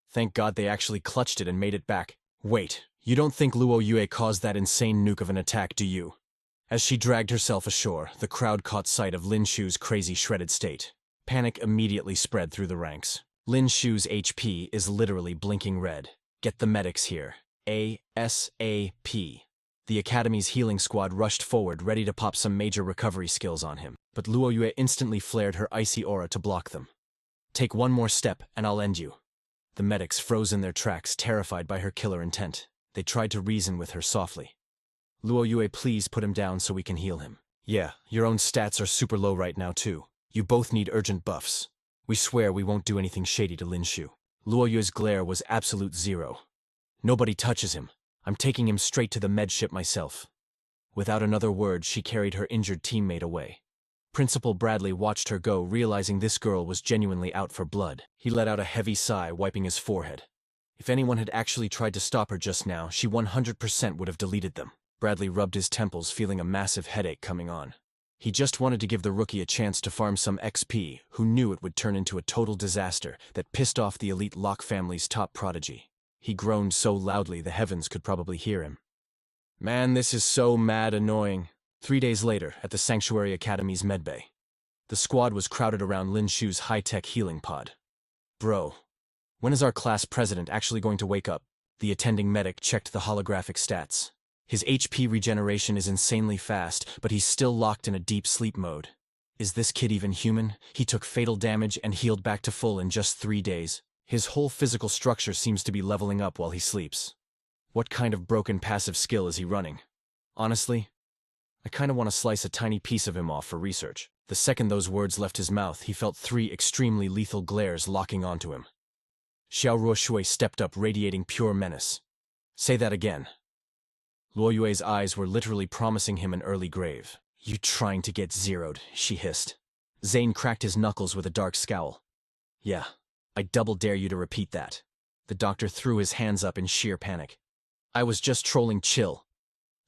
Thank God they actually clutched it and made it back. "Wait, you don't think Luo Yue caused that insane nuke of an attack, do you?" As she dragged herself ashore, the crowd caught sight of Lin Xiu's crazy shredded state. Panic immediately spread through the ranks. Lin Xiu's HP is literally blinking red. "Get the medics here. ASAP." The Academy's healing squad rushed forward, ready to pop some major recovery skills on him, but Luo Yue instantly flared her icy aura to block them. "Take one more step, and I'll end you." The medics froze in their tracks, terrified by her killer intent. They tried to reason with her softly. "Luo Yue, please put him down so we can heal him." "Yeah, your own stats are super low right now too. You both need urgent buffs. We swear we won't do anything shady to Lin Xiu." Luo Yue's glare was absolute 0. "Nobody touches him. I'm taking him straight to the med ship myself." Without another word, she carried her injured teammate away. Principal Bradley watched her go, realizing this girl was genuinely out for blood. He let out a heavy sigh, wiping his forehead. If anyone had actually tried to stop her just now, she 100% would have deleted them. Bradley rubbed his temples, feeling a massive headache coming on. He just wanted to give the rookie a chance to farm some XP, who knew it would turn into a total disaster that pissed off the elite Locke family's top prodigy. He groaned so loudly the heavens could probably hear him. "Man, this is so mad annoying." 3 days later, at the Sanctuary Academy's medbay, the squad was crowded around Lin Xiu's high-tech healing pod. "Bro, when is our class president actually going to wake up?" The attending medic checked the holographic stats. His HP regeneration is insanely fast, but he's still locked in a deep sleep mode. Is this kid even human? He took fatal damage and healed back to full in just 3 days. His whole physical structure seems to be leveling up while he sleeps. What kind of broken passive skill is he running? Honestly, I kinda want to slice a tiny piece of him off for research. The second those words left his mouth, he felt 3 extremely lethal glares locking onto him. Xiao Ruoshui stepped up, radiating pure menace. "Say that again." Luo Yue's eyes were literally promising him an early grave. "You trying to get zeroed," she hissed. Zane cracked his knuckles with a dark scowl. "Yeah, I double dare you to repeat that." The doctor threw his hands up in sheer panic. "I was just trolling, chill."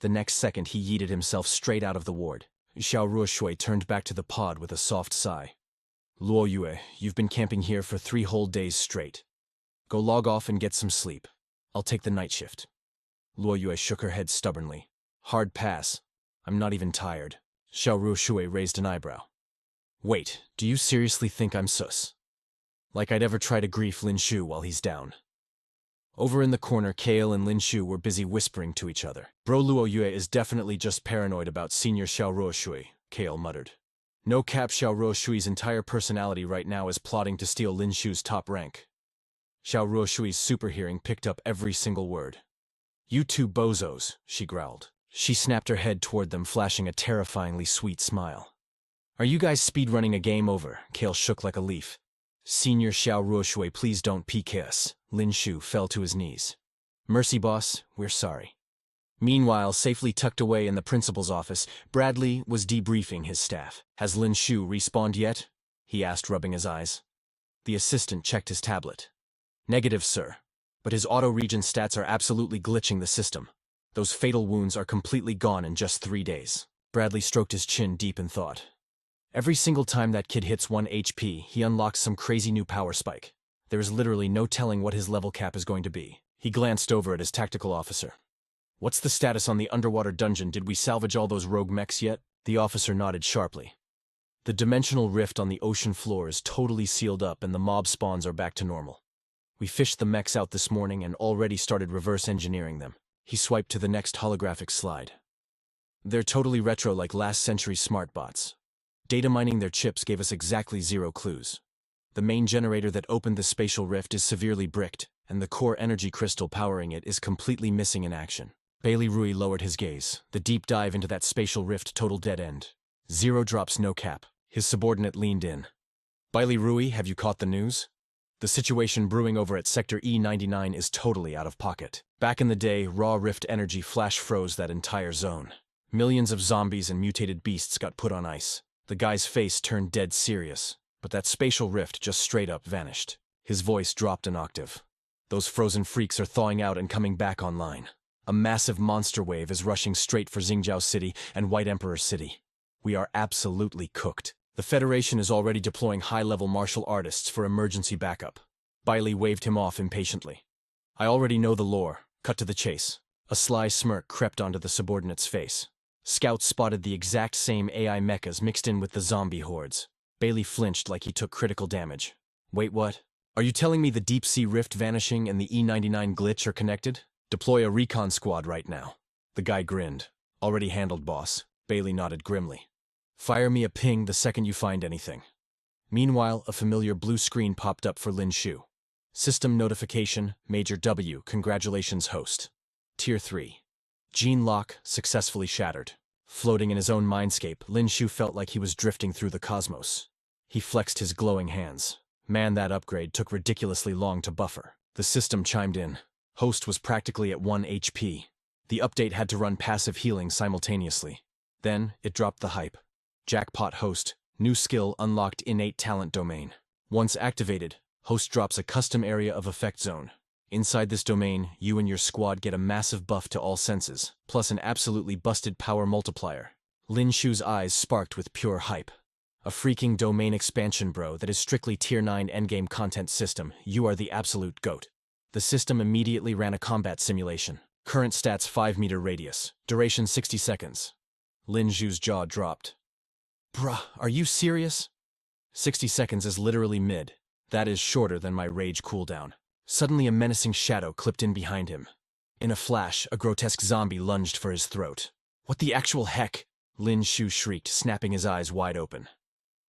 The next second he yeeted himself straight out of the ward. Xiao Ruoshui turned back to the pod with a soft sigh. "Luo Yue, you've been camping here for 3 whole days straight. Go log off and get some sleep. I'll take the night shift." Luo Yue shook her head stubbornly. "Hard pass. I'm not even tired." Xiao Ruoshui raised an eyebrow. "Wait, do you seriously think I'm sus? Like I'd ever try to grief Lin Xiu while he's down?" Over in the corner, Kale and Lin Xiu were busy whispering to each other. "Bro, Luo Yue is definitely just paranoid about senior Xiao Ruoshui," Kale muttered. "No cap, Xiao Ruoshui's entire personality right now is plotting to steal Lin Xiu's top rank." Xiao Ruoshui's super hearing picked up every single word. "You two bozos," she growled. She snapped her head toward them, flashing a terrifyingly sweet smile. "Are you guys speedrunning a game over?" Kale shook like a leaf. "Senior Xiao Ruoshui, please don't PK us." Lin Xiu fell to his knees. "Mercy, boss, we're sorry." Meanwhile, safely tucked away in the principal's office, Bradley was debriefing his staff. "Has Lin Xiu respawned yet?" he asked, rubbing his eyes. The assistant checked his tablet. "Negative, sir. But his auto-regen stats are absolutely glitching the system. Those fatal wounds are completely gone in just 3 days." Bradley stroked his chin deep in thought. Every single time that kid hits 1 HP, he unlocks some crazy new power spike. There is literally no telling what his level cap is going to be. He glanced over at his tactical officer. "What's the status on the underwater dungeon? Did we salvage all those rogue mechs yet?" The officer nodded sharply. "The dimensional rift on the ocean floor is totally sealed up and the mob spawns are back to normal. We fished the mechs out this morning and already started reverse engineering them." He swiped to the next holographic slide. "They're totally retro, like last century smart bots. Data mining their chips gave us exactly 0 clues. The main generator that opened the spatial rift is severely bricked, and the core energy crystal powering it is completely missing in action. Bailey Rui lowered his gaze. The deep dive into that spatial rift total dead end. 0 drops, no cap. His subordinate leaned in. Bailey Rui, have you caught the news? The situation brewing over at Sector E99 is totally out of pocket. Back in the day, raw rift energy flash froze that entire zone. Millions of zombies and mutated beasts got put on ice. The guy's face turned dead serious, but that spatial rift just straight up vanished. His voice dropped an octave. Those frozen freaks are thawing out and coming back online. A massive monster wave is rushing straight for Xingjiao City and White Emperor City. We are absolutely cooked. The Federation is already deploying high-level martial artists for emergency backup. Bailey waved him off impatiently. I already know the lore. Cut to the chase. A sly smirk crept onto the subordinate's face. Scouts spotted the exact same AI mechas mixed in with the zombie hordes. Bailey flinched like he took critical damage. Wait, what? Are you telling me the deep-sea rift vanishing and the E99 glitch are connected? Deploy a recon squad right now. The guy grinned. Already handled, boss. Bailey nodded grimly. Fire me a ping the second you find anything. Meanwhile, a familiar blue screen popped up for Lin Xiu. System notification, Major W, congratulations host. Tier 3. Gene lock successfully shattered. Floating in his own mindscape, Lin Xiu felt like he was drifting through the cosmos. He flexed his glowing hands. Man, that upgrade took ridiculously long to buffer. The system chimed in. Host was practically at 1 HP. The update had to run passive healing simultaneously. Then, it dropped the hype. Jackpot host, new skill unlocked innate talent domain. Once activated, host drops a custom area of effect zone. Inside this domain, you and your squad get a massive buff to all senses, plus an absolutely busted power multiplier. Lin Xiu's eyes sparked with pure hype. A freaking domain expansion, bro, that is strictly Tier 9 endgame content system. You are the absolute GOAT. The system immediately ran a combat simulation. Current stats 5-meter radius. Duration 60 seconds. Lin Xiu's jaw dropped. Bruh, are you serious? 60 seconds is literally mid. That is shorter than my rage cooldown. Suddenly a menacing shadow clipped in behind him. In a flash, a grotesque zombie lunged for his throat. What the actual heck? Lin Xiu shrieked, snapping his eyes wide open.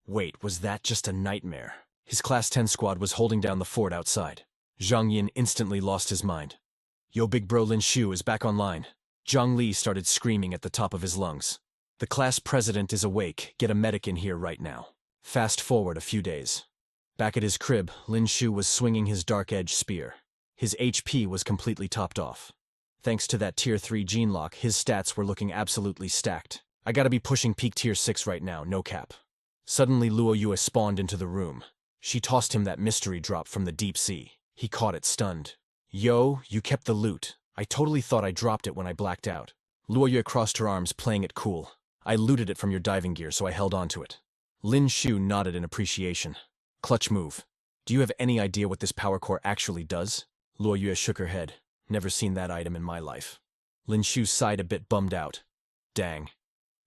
Wait, was that just a nightmare? His Class 10 squad was holding down the fort outside. Zhang Yin instantly lost his mind. Yo, big bro, Lin Xiu is back online. Zhang Li started screaming at the top of his lungs. The class president is awake. Get a medic in here right now. Fast forward a few days. Back at his crib, Lin Xiu was swinging his Dark Edge spear. His HP was completely topped off. Thanks to that Tier 3 gene lock, his stats were looking absolutely stacked. I gotta be pushing peak Tier 6 right now, no cap. Suddenly Luo Yue spawned into the room. She tossed him that mystery drop from the deep sea. He caught it stunned. Yo, you kept the loot. I totally thought I dropped it when I blacked out. Luo Yue crossed her arms, playing it cool. I looted it from your diving gear, so I held on to it. Lin Xiu nodded in appreciation. Clutch move. Do you have any idea what this power core actually does? Luo Yue shook her head. Never seen that item in my life. Lin Xiu sighed a bit bummed out. Dang.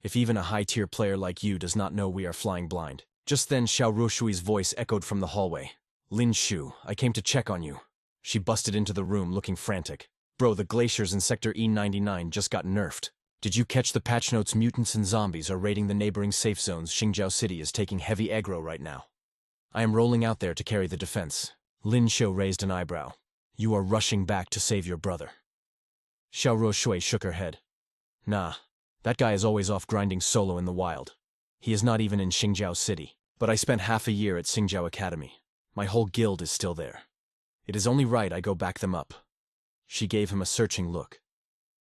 If even a high-tier player like you does not know we are flying blind. Just then Xiao Ruoshui's voice echoed from the hallway. Lin Xiu, I came to check on you. She busted into the room looking frantic. Bro, the glaciers in Sector E99 just got nerfed. Did you catch the patch notes? Mutants and zombies are raiding the neighboring safe zones. Xingjiao City is taking heavy aggro right now. I am rolling out there to carry the defense. Lin Xiu raised an eyebrow. You are rushing back to save your brother. Xiao Ruoshui shook her head. Nah, that guy is always off grinding solo in the wild. He is not even in Xingjiao City. But I spent half a year at Starfall Academy. My whole guild is still there. It is only right I go back them up. She gave him a searching look.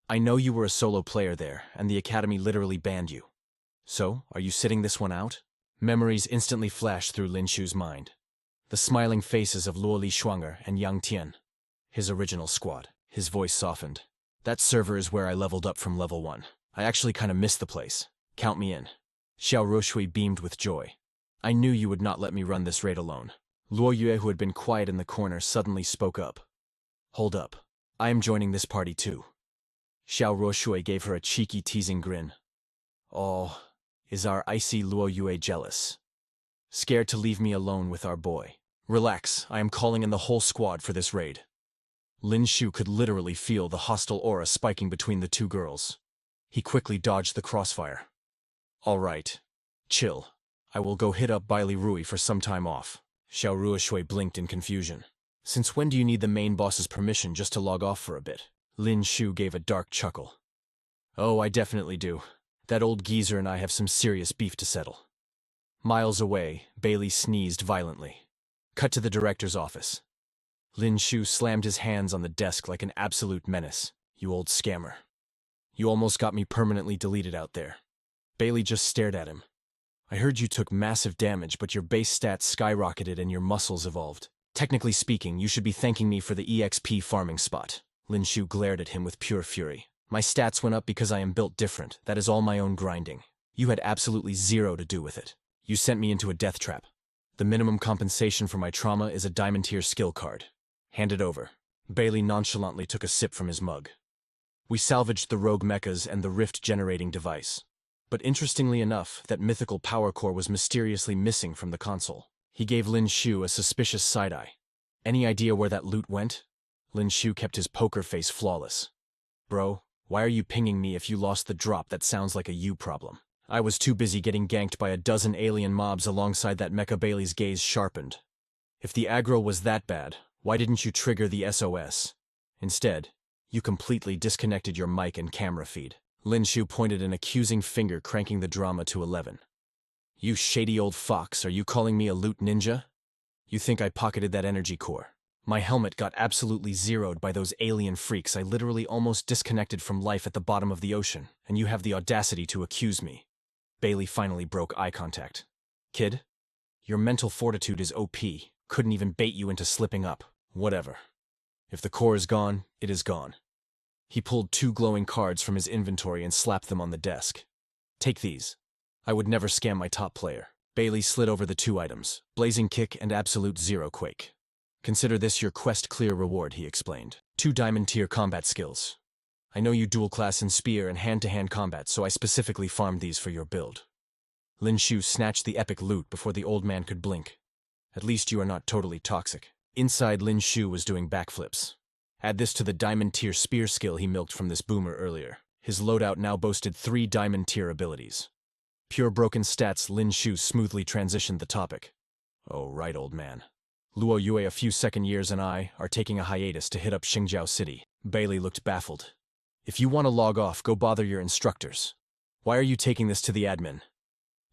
I know you were a solo player there, and the academy literally banned you. So, are you sitting this one out? Memories instantly flashed through Lin Xiu's mind. The smiling faces of Luo Li Shuanger and Yang Tian. His original squad. His voice softened. That server is where I leveled up from level 1. I actually kinda missed the place. Count me in. Xiao Ruoshui beamed with joy. I knew you would not let me run this raid alone. Luo Yue, who had been quiet in the corner, suddenly spoke up. Hold up. I am joining this party too. Xiao Ruoshui gave her a cheeky, teasing grin. Oh, is our icy Luo Yue jealous? Scared to leave me alone with our boy. Relax, I am calling in the whole squad for this raid. Lin Xiu could literally feel the hostile aura spiking between the two girls. He quickly dodged the crossfire. All right. Chill. I will go hit up Bailey Rui for some time off. Xiao Ruoshui blinked in confusion. Since when do you need the main boss's permission just to log off for a bit? Lin Xiu gave a dark chuckle. Oh, I definitely do. That old geezer and I have some serious beef to settle. Miles away, Bailey sneezed violently. Cut to the director's office. Lin Xiu slammed his hands on the desk like an absolute menace. You old scammer. You almost got me permanently deleted out there. Bailey just stared at him. I heard you took massive damage, but your base stats skyrocketed and your muscles evolved. Technically speaking, you should be thanking me for the EXP farming spot. Lin Xiu glared at him with pure fury. My stats went up because I am built different. That is all my own grinding. You had absolutely zero to do with it. You sent me into a death trap. The minimum compensation for my trauma is a diamond tier skill card. Hand it over. Bailey nonchalantly took a sip from his mug. We salvaged the rogue mechas and the rift-generating device. But interestingly enough, that mythical power core was mysteriously missing from the console. He gave Lin Xiu a suspicious side-eye. Any idea where that loot went? Lin Xiu kept his poker face flawless. Bro, why are you pinging me if you lost the drop? That sounds like a you problem. I was too busy getting ganked by a dozen alien mobs alongside that mecha. Bailey's gaze sharpened. If the aggro was that bad, why didn't you trigger the SOS? Instead, you completely disconnected your mic and camera feed. Lin Xiu pointed an accusing finger, cranking the drama to 11. You shady old fox, are you calling me a loot ninja? You think I pocketed that energy core? My helmet got absolutely zeroed by those alien freaks. I literally almost disconnected from life at the bottom of the ocean, and you have the audacity to accuse me. Bailey finally broke eye contact. Kid, your mental fortitude is OP. Couldn't even bait you into slipping up. Whatever. If the core is gone, it is gone. He pulled 2 glowing cards from his inventory and slapped them on the desk. Take these. I would never scam my top player. Bailey slid over the 2 items, Blazing Kick and Absolute Zero Quake. Consider this your quest clear reward, he explained. 2 diamond tier combat skills. I know you dual class in spear and hand-to-hand combat, so I specifically farmed these for your build. Lin Xiu snatched the epic loot before the old man could blink. At least you are not totally toxic. Inside, Lin Xiu was doing backflips. Add this to the diamond tier spear skill he milked from this boomer earlier. His loadout now boasted 3 diamond tier abilities. Pure broken stats. Lin Xiu smoothly transitioned the topic. Oh, right, old man. Luo Yue, a few second years, and I are taking a hiatus to hit up Xingjiao City. Bailey looked baffled. If you want to log off, go bother your instructors. Why are you taking this to the admin?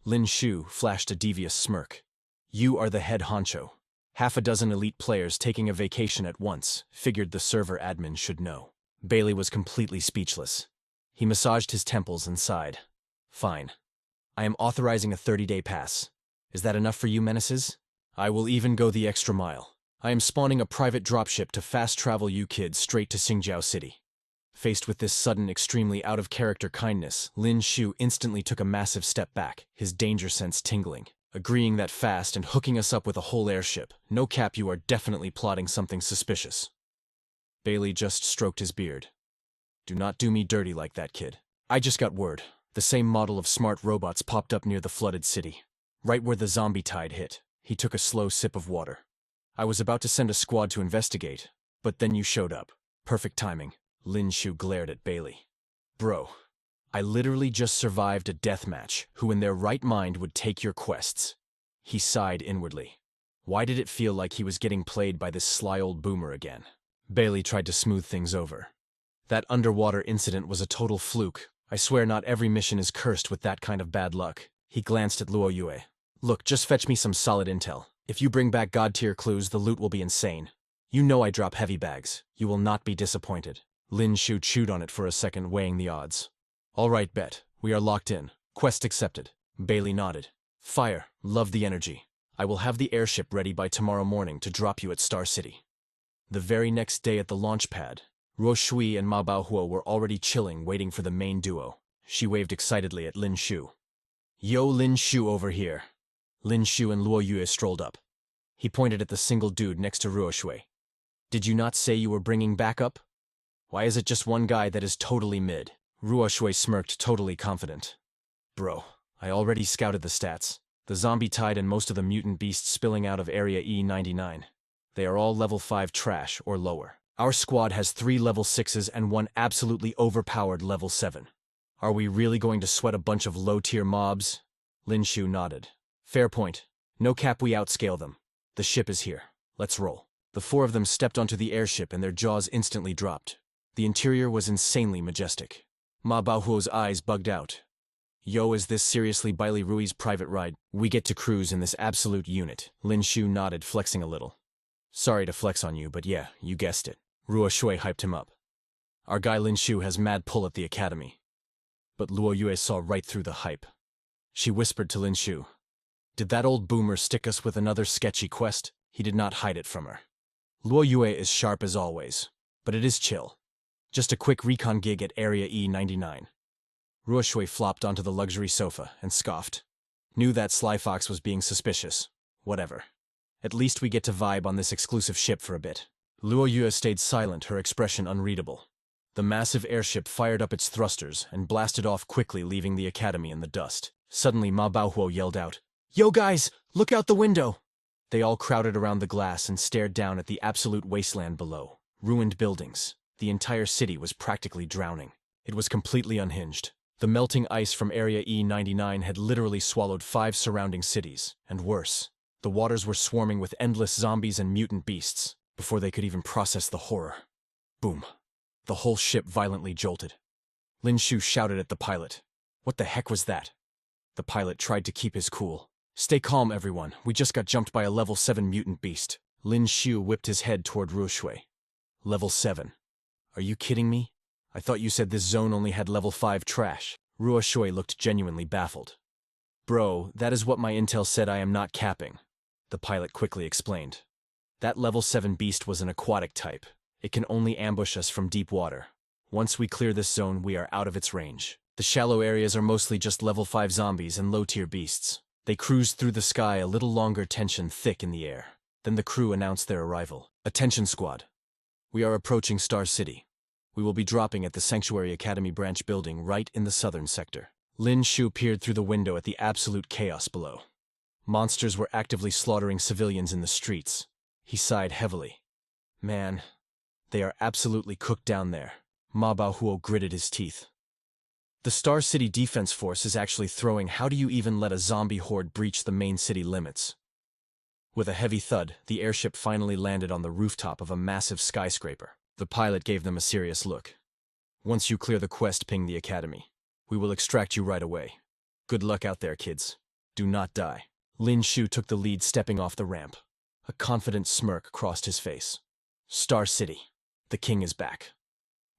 Lin Xiu flashed a devious smirk. You are the head honcho. Half a dozen elite players taking a vacation at once. Figured the server admin should know. Bailey was completely speechless. He massaged his temples and sighed. Fine. I am authorizing a 30-day pass. Is that enough for you, menaces? I will even go the extra mile. I am spawning a private dropship to fast travel you kids straight to Xingjiao City. Faced with this sudden, extremely out-of-character kindness, Lin Xiu instantly took a massive step back, his danger sense tingling. Agreeing that fast and hooking us up with a whole airship. No cap, you are definitely plotting something suspicious. Bailey just stroked his beard. Do not do me dirty like that, kid. I just got word. The same model of smart robots popped up near the flooded city. Right where the zombie tide hit. He took a slow sip of water. I was about to send a squad to investigate, but then you showed up. Perfect timing. Lin Xiu glared at Bailey. Bro, I literally just survived a deathmatch. Who in their right mind would take your quests? He sighed inwardly. Why did it feel like he was getting played by this sly old boomer again? Bailey tried to smooth things over. That underwater incident was a total fluke. I swear not every mission is cursed with that kind of bad luck. He glanced at Luo Yue. Look, just fetch me some solid intel. If you bring back god-tier clues, the loot will be insane. You know I drop heavy bags. You will not be disappointed. Lin Xiu chewed on it for a second, weighing the odds. All right, bet. We are locked in. Quest accepted. Bailey nodded. Fire. Love the energy. I will have the airship ready by tomorrow morning to drop you at Star City. The very next day at the launch pad, Ruo Shui and Ma Baohuo were already chilling, waiting for the main duo. She waved excitedly at Lin Xiu. Yo, Lin Xiu over here. Lin Xiu and Luo Yue strolled up. He pointed at the single dude next to Ruo Shui. Did you not say you were bringing backup? Why is it just one guy that is totally mid? Ruo Shui smirked, totally confident. Bro, I already scouted the stats. The zombie tide and most of the mutant beasts spilling out of Area E99. They are all level 5 trash or lower. Our squad has 3 level 6s and 1 absolutely overpowered level 7. Are we really going to sweat a bunch of low-tier mobs? Lin Xiu nodded. Fair point. No cap, we outscale them. The ship is here. Let's roll. The four of them stepped onto the airship and their jaws instantly dropped. The interior was insanely majestic. Ma Baohuo's eyes bugged out. Yo, is this seriously Bailey Rui's private ride? We get to cruise in this absolute unit. Lin Xiu nodded, flexing a little. Sorry to flex on you, but yeah, you guessed it. Ruo Shui hyped him up. Our guy Lin Xiu has mad pull at the academy. But Luo Yue saw right through the hype. She whispered to Lin Xiu. Did that old boomer stick us with another sketchy quest? He did not hide it from her. Luo Yue is sharp as always, but it is chill. Just a quick recon gig at Area E99. Ruo Shui flopped onto the luxury sofa and scoffed. Knew that Sly Fox was being suspicious. Whatever. At least we get to vibe on this exclusive ship for a bit. Luo Yue stayed silent, her expression unreadable. The massive airship fired up its thrusters and blasted off quickly, leaving the academy in the dust. Suddenly, Ma Baohuo yelled out, "Yo guys, look out the window!" They all crowded around the glass and stared down at the absolute wasteland below. Ruined buildings. The entire city was practically drowning. It was completely unhinged. The melting ice from Area E99 had literally swallowed 5 surrounding cities, and worse. The waters were swarming with endless zombies and mutant beasts, before they could even process the horror. Boom. The whole ship violently jolted. Lin Xiu shouted at the pilot. What the heck was that? The pilot tried to keep his cool. Stay calm, everyone. We just got jumped by a level 7 mutant beast. Lin Xiu whipped his head toward Ruo Shui. Level 7. Are you kidding me? I thought you said this zone only had level 5 trash. Ruo Shui looked genuinely baffled. Bro, that is what my intel said. I am not capping. The pilot quickly explained. That level 7 beast was an aquatic type. It can only ambush us from deep water. Once we clear this zone, we are out of its range. The shallow areas are mostly just level 5 zombies and low-tier beasts. They cruised through the sky, a little longer, tension thick in the air. Then the crew announced their arrival. Attention squad. We are approaching Star City. We will be dropping at the Sanctuary Academy branch building right in the southern sector. Lin Xiu peered through the window at the absolute chaos below. Monsters were actively slaughtering civilians in the streets. He sighed heavily. Man, they are absolutely cooked down there. Ma Baohuo gritted his teeth. The Star City Defense Force is actually throwing. How do you even let a zombie horde breach the main city limits? With a heavy thud, the airship finally landed on the rooftop of a massive skyscraper. The pilot gave them a serious look. Once you clear the quest, ping the academy. We will extract you right away. Good luck out there, kids. Do not die. Lin Xiu took the lead, stepping off the ramp. A confident smirk crossed his face. Star City. The king is back.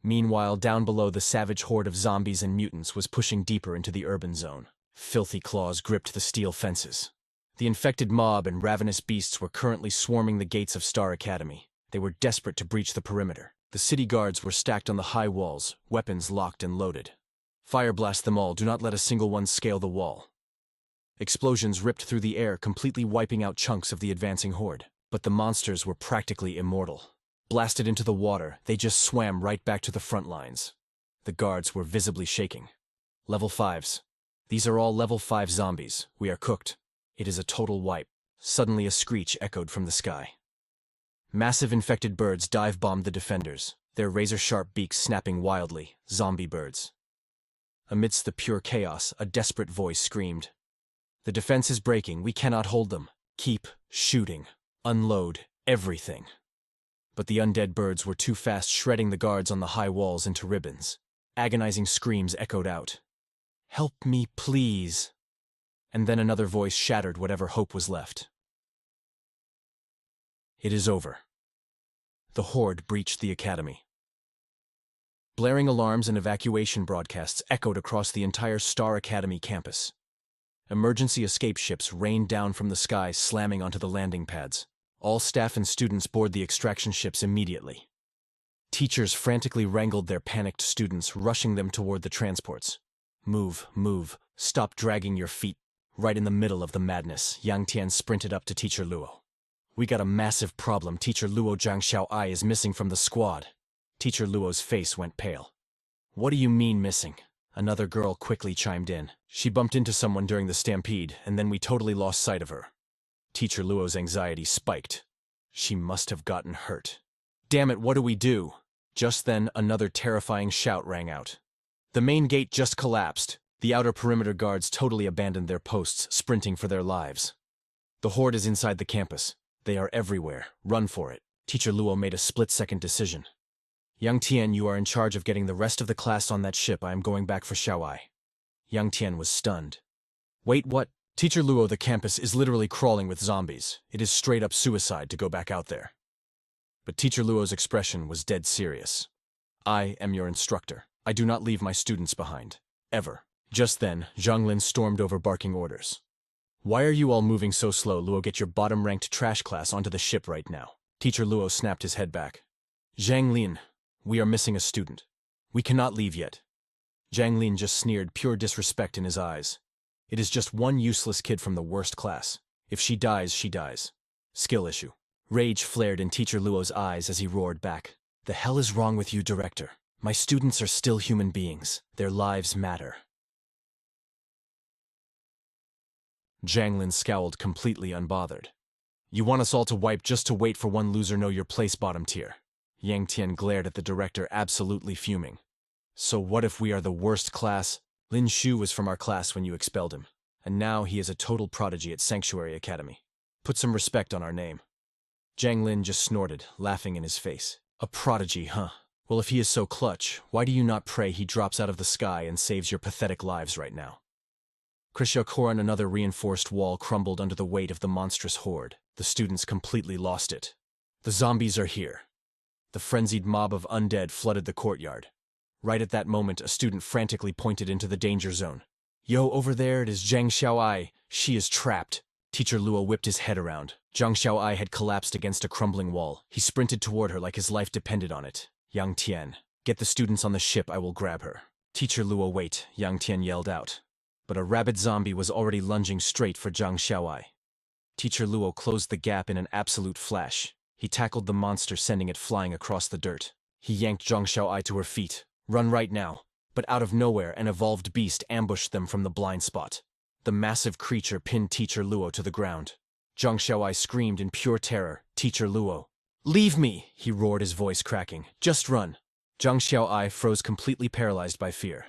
Meanwhile, down below, the savage horde of zombies and mutants was pushing deeper into the urban zone. Filthy claws gripped the steel fences. The infected mob and ravenous beasts were currently swarming the gates of Star Academy. They were desperate to breach the perimeter. The city guards were stacked on the high walls, weapons locked and loaded. Fire blast them all, do not let a single one scale the wall. Explosions ripped through the air, completely wiping out chunks of the advancing horde. But the monsters were practically immortal. Blasted into the water, they just swam right back to the front lines. The guards were visibly shaking. Level 5s. These are all level 5 zombies. We are cooked. It is a total wipe. Suddenly a screech echoed from the sky. Massive infected birds dive-bombed the defenders, their razor-sharp beaks snapping wildly. Zombie birds. Amidst the pure chaos, a desperate voice screamed. The defense is breaking. We cannot hold them. Keep shooting. Unload everything. But the undead birds were too fast, shredding the guards on the high walls into ribbons. Agonizing screams echoed out. Help me, please. And then another voice shattered whatever hope was left. It is over. The horde breached the academy. Blaring alarms and evacuation broadcasts echoed across the entire Star Academy campus. Emergency escape ships rained down from the skies, slamming onto the landing pads. All staff and students board the extraction ships immediately. Teachers frantically wrangled their panicked students, rushing them toward the transports. Move, move, stop dragging your feet. Right in the middle of the madness, Yang Tian sprinted up to Teacher Luo. We got a massive problem. Teacher Luo Zhang Xiaoai is missing from the squad. Teacher Luo's face went pale. What do you mean missing? Another girl quickly chimed in. She bumped into someone during the stampede, and then we totally lost sight of her. Teacher Luo's anxiety spiked. She must have gotten hurt. Damn it, what do we do? Just then, another terrifying shout rang out. The main gate just collapsed. The outer perimeter guards totally abandoned their posts, sprinting for their lives. The horde is inside the campus. They are everywhere. Run for it. Teacher Luo made a split-second decision. Yang Tian, you are in charge of getting the rest of the class on that ship. I am going back for Xiaowai. Yang Tian was stunned. Wait, what? Teacher Luo, the campus is literally crawling with zombies. It is straight-up suicide to go back out there. But Teacher Luo's expression was dead serious. I am your instructor. I do not leave my students behind. Ever. Just then, Zhang Lin stormed over barking orders. Why are you all moving so slow, Luo? Get your bottom-ranked trash class onto the ship right now. Teacher Luo snapped his head back. Zhang Lin, we are missing a student. We cannot leave yet. Zhang Lin just sneered, pure disrespect in his eyes. It is just one useless kid from the worst class. If she dies, she dies. Skill issue. Rage flared in Teacher Luo's eyes as he roared back. The hell is wrong with you, director? My students are still human beings. Their lives matter. Zhang Lin scowled, completely unbothered. You want us all to wipe just to wait for one loser? Know your place, bottom tier. Yang Tian glared at the director, absolutely fuming. So what if we are the worst class? Lin Xiu was from our class when you expelled him, and now he is a total prodigy at Sanctuary Academy. Put some respect on our name. Zhang Lin just snorted, laughing in his face. A prodigy, huh? Well, if he is so clutch, why do you not pray he drops out of the sky and saves your pathetic lives right now? Krishakoran, another reinforced wall crumbled under the weight of the monstrous horde. The students completely lost it. The zombies are here. The frenzied mob of undead flooded the courtyard. Right at that moment, a student frantically pointed into the danger zone. Yo, over there, it is Zhang Xiaowai. She is trapped. Teacher Luo whipped his head around. Zhang Xiaowai had collapsed against a crumbling wall. He sprinted toward her like his life depended on it. Yang Tian, get the students on the ship, I will grab her. Teacher Luo, wait, Yang Tian yelled out. But a rabid zombie was already lunging straight for Zhang Xiaowai. Teacher Luo closed the gap in an absolute flash. He tackled the monster, sending it flying across the dirt. He yanked Zhang Xiaowai to her feet. Run right now. But out of nowhere, an evolved beast ambushed them from the blind spot. The massive creature pinned Teacher Luo to the ground. Zhang Xiaowai screamed in pure terror. Teacher Luo. Leave me, he roared, his voice cracking. Just run. Zhang Xiaowai froze, completely paralyzed by fear.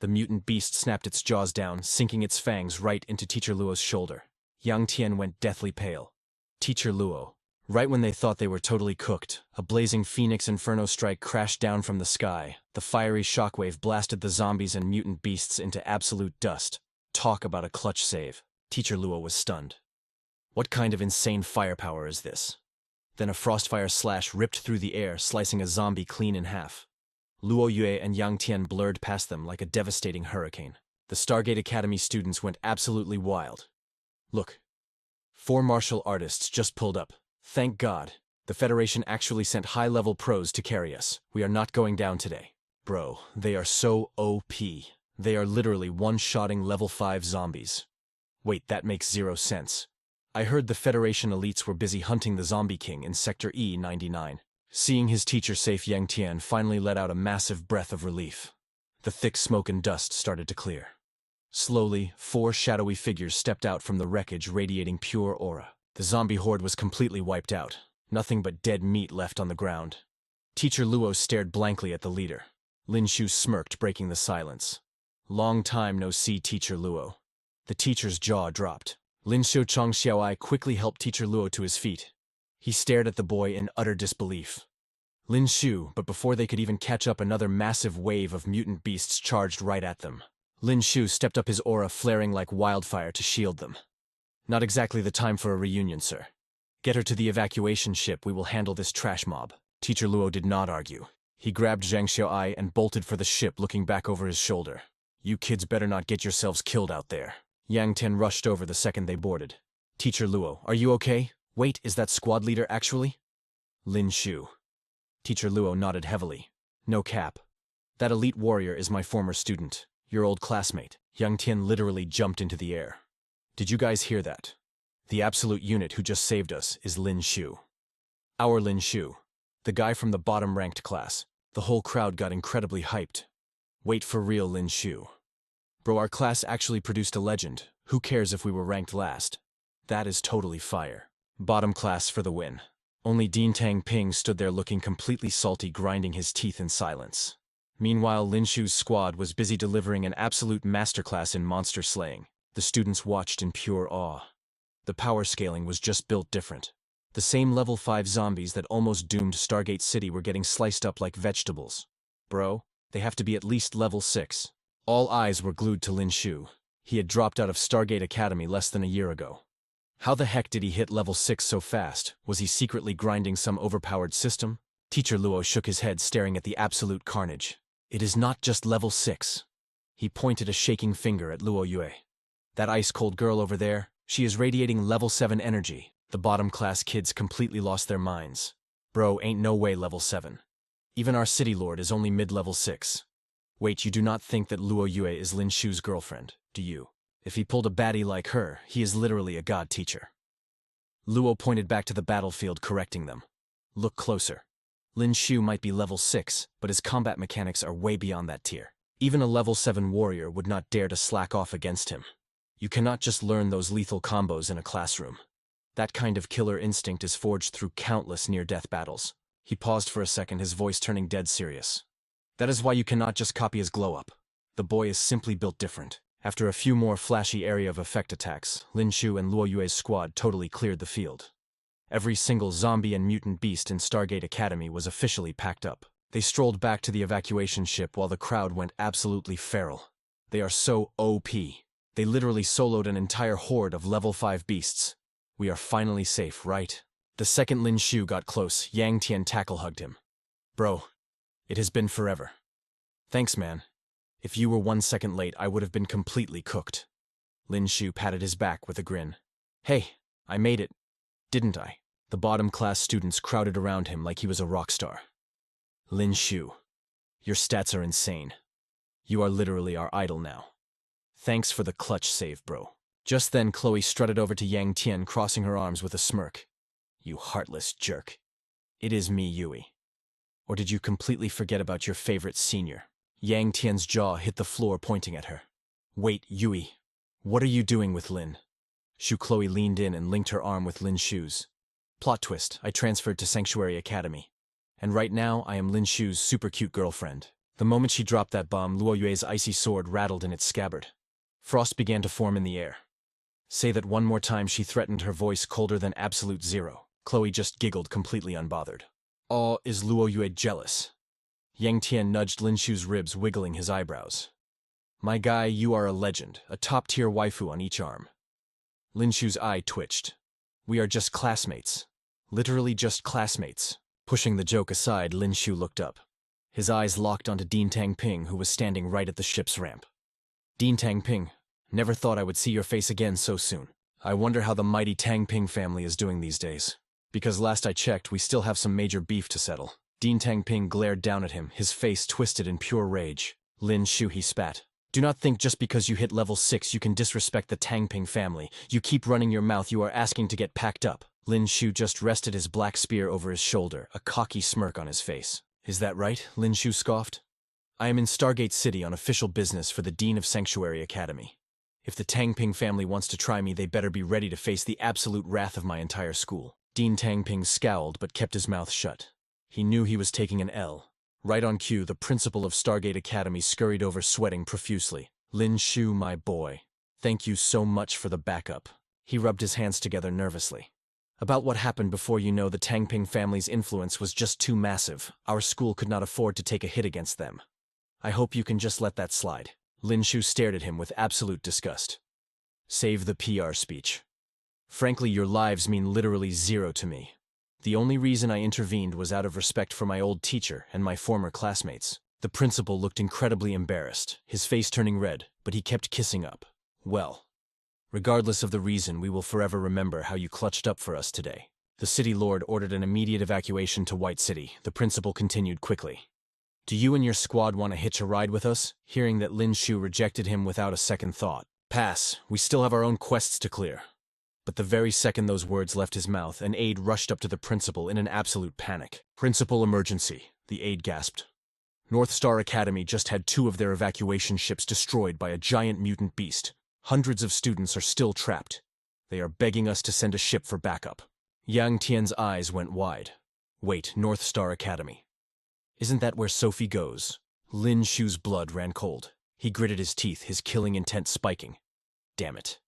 The mutant beast snapped its jaws down, sinking its fangs right into Teacher Luo's shoulder. Yang Tian went deathly pale. Teacher Luo. Right when they thought they were totally cooked, a blazing phoenix inferno strike crashed down from the sky. The fiery shockwave blasted the zombies and mutant beasts into absolute dust. Talk about a clutch save. Teacher Luo was stunned. What kind of insane firepower is this? Then a frostfire slash ripped through the air, slicing a zombie clean in half. Luo Yue and Yang Tian blurred past them like a devastating hurricane. The Stargate Academy students went absolutely wild. Look. 4 martial artists just pulled up. Thank God. The Federation actually sent high-level pros to carry us. We are not going down today. Bro, they are so OP. They are literally one-shotting level 5 zombies. Wait, that makes 0 sense. I heard the Federation elites were busy hunting the Zombie King in Sector E99. Seeing his teacher safe, Yang Tian finally let out a massive breath of relief. The thick smoke and dust started to clear. Slowly, 4 shadowy figures stepped out from the wreckage, radiating pure aura. The zombie horde was completely wiped out. Nothing but dead meat left on the ground. Teacher Luo stared blankly at the leader. Lin Xiu smirked, breaking the silence. Long time no see, Teacher Luo. The teacher's jaw dropped. Lin Xiu Chang Xiaowai quickly helped Teacher Luo to his feet. He stared at the boy in utter disbelief. Lin Xiu, but before they could even catch up, another massive wave of mutant beasts charged right at them. Lin Xiu stepped up, his aura flaring like wildfire to shield them. Not exactly the time for a reunion, sir. Get her to the evacuation ship, we will handle this trash mob. Teacher Luo did not argue. He grabbed Zhang Xiaowai and bolted for the ship, looking back over his shoulder. You kids better not get yourselves killed out there. Yang Tian rushed over the second they boarded. Teacher Luo, are you okay? Wait, is that squad leader actually? Lin Xiu. Teacher Luo nodded heavily. No cap. That elite warrior is my former student, your old classmate. Yang Tian literally jumped into the air. Did you guys hear that? The absolute unit who just saved us is Lin Xiu. Our Lin Xiu. The guy from the bottom-ranked class. The whole crowd got incredibly hyped. Wait for real, Lin Xiu. Bro, our class actually produced a legend. Who cares if we were ranked last? That is totally fire. Bottom class for the win. Only Dean Tang Ping stood there looking completely salty, grinding his teeth in silence. Meanwhile, Lin Xiu's squad was busy delivering an absolute masterclass in monster slaying. The students watched in pure awe. The power scaling was just built different. The same level 5 zombies that almost doomed Stargate City were getting sliced up like vegetables. Bro, they have to be at least level 6. All eyes were glued to Lin Xiu. He had dropped out of Stargate Academy less than a year ago. How the heck did he hit level 6 so fast? Was he secretly grinding some overpowered system? Teacher Luo shook his head, staring at the absolute carnage. It is not just level 6. He pointed a shaking finger at Luo Yue. That ice-cold girl over there, she is radiating level 7 energy. The bottom-class kids completely lost their minds. Bro, ain't no way level 7. Even our city lord is only mid-level 6. Wait, you do not think that Luo Yue is Lin Xiu's girlfriend, do you? If he pulled a baddie like her, he is literally a god teacher. Luo pointed back to the battlefield, correcting them. Look closer. Lin Xiu might be level 6, but his combat mechanics are way beyond that tier. Even a level 7 warrior would not dare to slack off against him. You cannot just learn those lethal combos in a classroom. That kind of killer instinct is forged through countless near-death battles. He paused for a second, his voice turning dead serious. That is why you cannot just copy his glow-up. The boy is simply built different. After a few more flashy area of effect attacks, Lin Xiu and Luo Yue's squad totally cleared the field. Every single zombie and mutant beast in Stargate Academy was officially packed up. They strolled back to the evacuation ship while the crowd went absolutely feral. They are so OP. They literally soloed an entire horde of level 5 beasts. We are finally safe, right? The second Lin Xiu got close, Yang Tian tackle-hugged him. Bro, it has been forever. Thanks, man. If you were 1 second late, I would have been completely cooked. Lin Xiu patted his back with a grin. Hey, I made it, didn't I? The bottom-class students crowded around him like he was a rock star. Lin Xiu, your stats are insane. You are literally our idol now. Thanks for the clutch save, bro. Just then, Chloe strutted over to Yang Tian, crossing her arms with a smirk. You heartless jerk. It is me, Yui. Or did you completely forget about your favorite senior? Yang Tian's jaw hit the floor, pointing at her. Wait, Yui. What are you doing with Lin? Chloe leaned in and linked her arm with Lin Xiu's. Plot twist, I transferred to Sanctuary Academy. And right now, I am Lin Xiu's super cute girlfriend. The moment she dropped that bomb, Luo Yue's icy sword rattled in its scabbard. Frost began to form in the air. Say that one more time, she threatened, her voice colder than absolute zero. Chloe just giggled, completely unbothered. Oh, is Luo Yue jealous? Yang Tian nudged Lin Xiu's ribs, wiggling his eyebrows. My guy, you are a legend, a top-tier waifu on each arm. Lin Xiu's eye twitched. We are just classmates. Literally just classmates. Pushing the joke aside, Lin Xiu looked up. His eyes locked onto Dean Tangping, who was standing right at the ship's ramp. Dean Tangping, never thought I would see your face again so soon. I wonder how the mighty Tangping family is doing these days. Because last I checked, we still have some major beef to settle. Dean Tangping glared down at him, his face twisted in pure rage. Lin Xiu, he spat. Do not think just because you hit level 6 you can disrespect the Tangping family. You keep running your mouth, you are asking to get packed up. Lin Xiu just rested his black spear over his shoulder, a cocky smirk on his face. Is that right? Lin Xiu scoffed. I am in Stargate City on official business for the Dean of Sanctuary Academy. If the Tangping family wants to try me, they better be ready to face the absolute wrath of my entire school. Dean Tangping scowled but kept his mouth shut. He knew he was taking an L. Right on cue, the principal of Stargate Academy scurried over, sweating profusely. Lin Xiu, my boy. Thank you so much for the backup. He rubbed his hands together nervously. About what happened before, you know, the Tangping family's influence was just too massive. Our school could not afford to take a hit against them. I hope you can just let that slide. Lin Xiu stared at him with absolute disgust. Save the PR speech. Frankly, your lives mean literally zero to me. The only reason I intervened was out of respect for my old teacher and my former classmates. The principal looked incredibly embarrassed, his face turning red, but he kept kissing up. Well, regardless of the reason, we will forever remember how you clutched up for us today. The city lord ordered an immediate evacuation to White City. The principal continued quickly. Do you and your squad want to hitch a ride with us? Hearing that Lin Xiu rejected him without a second thought. Pass, we still have our own quests to clear. But the very second those words left his mouth, an aide rushed up to the principal in an absolute panic. Principal emergency, the aide gasped. North Star Academy just had 2 of their evacuation ships destroyed by a giant mutant beast. Hundreds of students are still trapped. They are begging us to send a ship for backup. Yang Tian's eyes went wide. Wait, North Star Academy. Isn't that where Sophie goes? Lin Xiu's blood ran cold. He gritted his teeth, his killing intent spiking. Damn it.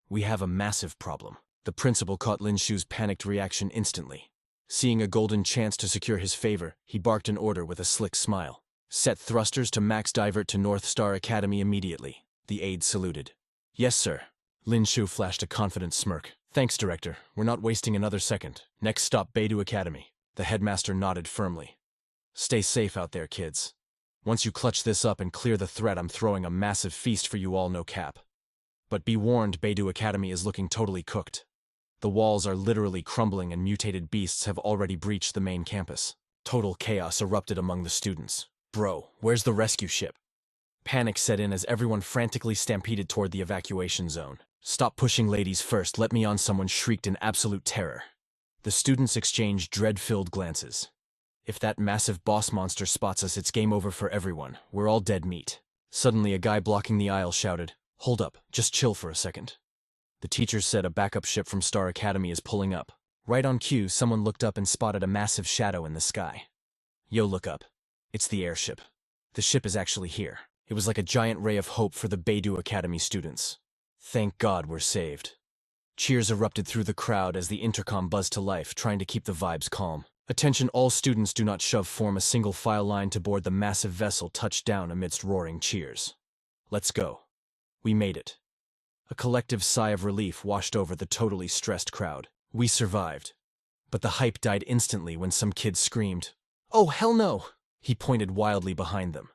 We have a massive problem. The principal caught Lin Xiu's panicked reaction instantly. Seeing a golden chance to secure his favor, he barked an order with a slick smile. Set thrusters to max divert to North Star Academy immediately. The aide saluted. Yes, sir. Lin Xiu flashed a confident smirk. Thanks, Director. We're not wasting another second. Next stop, Beidou Academy. The headmaster nodded firmly. Stay safe out there, kids. Once you clutch this up and clear the threat, I'm throwing a massive feast for you all, no cap. But be warned, Beidou Academy is looking totally cooked. The walls are literally crumbling and mutated beasts have already breached the main campus. Total chaos erupted among the students. Bro, where's the rescue ship? Panic set in as everyone frantically stampeded toward the evacuation zone. Stop pushing ladies first, let me on, someone shrieked in absolute terror. The students exchanged dread-filled glances. If that massive boss monster spots us, it's game over for everyone. We're all dead meat. Suddenly, a guy blocking the aisle shouted, Hold up, just chill for a second. The teacher said a backup ship from Star Academy is pulling up. Right on cue, someone looked up and spotted a massive shadow in the sky. Yo, look up. It's the airship. The ship is actually here. It was like a giant ray of hope for the Beidou Academy students. Thank God we're saved. Cheers erupted through the crowd as the intercom buzzed to life, trying to keep the vibes calm. Attention, all students, do not shove, form a single file line to board the massive vessel. Touched down amidst roaring cheers. Let's go. We made it. A collective sigh of relief washed over the totally stressed crowd. We survived. But the hype died instantly when some kid screamed, Oh, hell no! He pointed wildly behind them.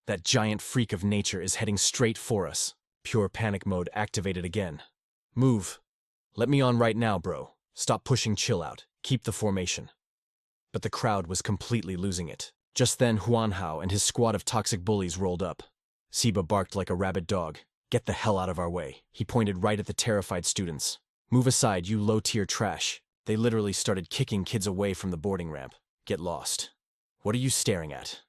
That giant freak of nature is heading straight for us. Pure panic mode activated again. Move. Let me on right now, bro. Stop pushing, chill out. Keep the formation. But the crowd was completely losing it. Just then, Huanhao and his squad of toxic bullies rolled up. Siba barked like a rabid dog. Get the hell out of our way. He pointed right at the terrified students. Move aside, you low-tier trash. They literally started kicking kids away from the boarding ramp. Get lost. What are you staring at?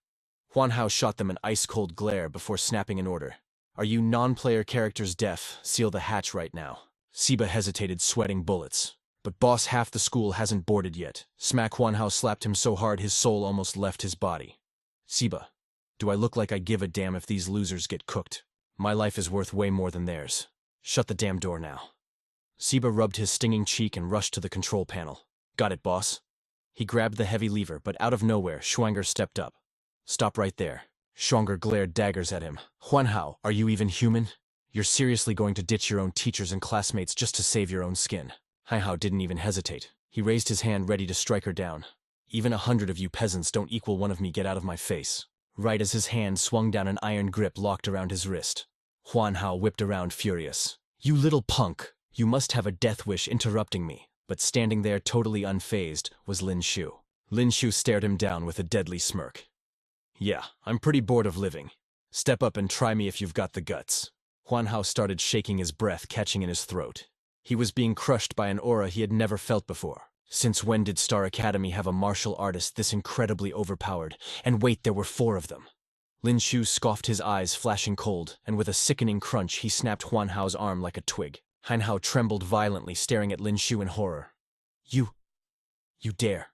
Huanhao shot them an ice-cold glare before snapping an order. Are you non-player characters deaf? Seal the hatch right now. Siba hesitated, sweating bullets. But boss, half the school hasn't boarded yet. Smack. Huanhao slapped him so hard his soul almost left his body. Siba, do I look like I give a damn if these losers get cooked? My life is worth way more than theirs. Shut the damn door now. Siba rubbed his stinging cheek and rushed to the control panel. Got it, boss. He grabbed the heavy lever, but out of nowhere, Schwanger stepped up. Stop right there. Schwanger glared daggers at him. Huanhao, are you even human? You're seriously going to ditch your own teachers and classmates just to save your own skin? Huanhao didn't even hesitate. He raised his hand ready to strike her down. Even 100 of you peasants don't equal one of me, get out of my face. Right as his hand swung down, an iron grip locked around his wrist. Huanhao whipped around furious. You little punk! You must have a death wish interrupting me. But standing there totally unfazed was Lin Xiu. Lin Xiu stared him down with a deadly smirk. Yeah, I'm pretty bored of living. Step up and try me if you've got the guts. Huanhao started shaking, his breath catching in his throat. He was being crushed by an aura he had never felt before. Since when did Star Academy have a martial artist this incredibly overpowered? And wait, there were 4 of them. Lin Xiu scoffed, his eyes flashing cold, and with a sickening crunch he snapped Huanhao's arm like a twig. Huanhao trembled violently, staring at Lin Xiu in horror. You dare.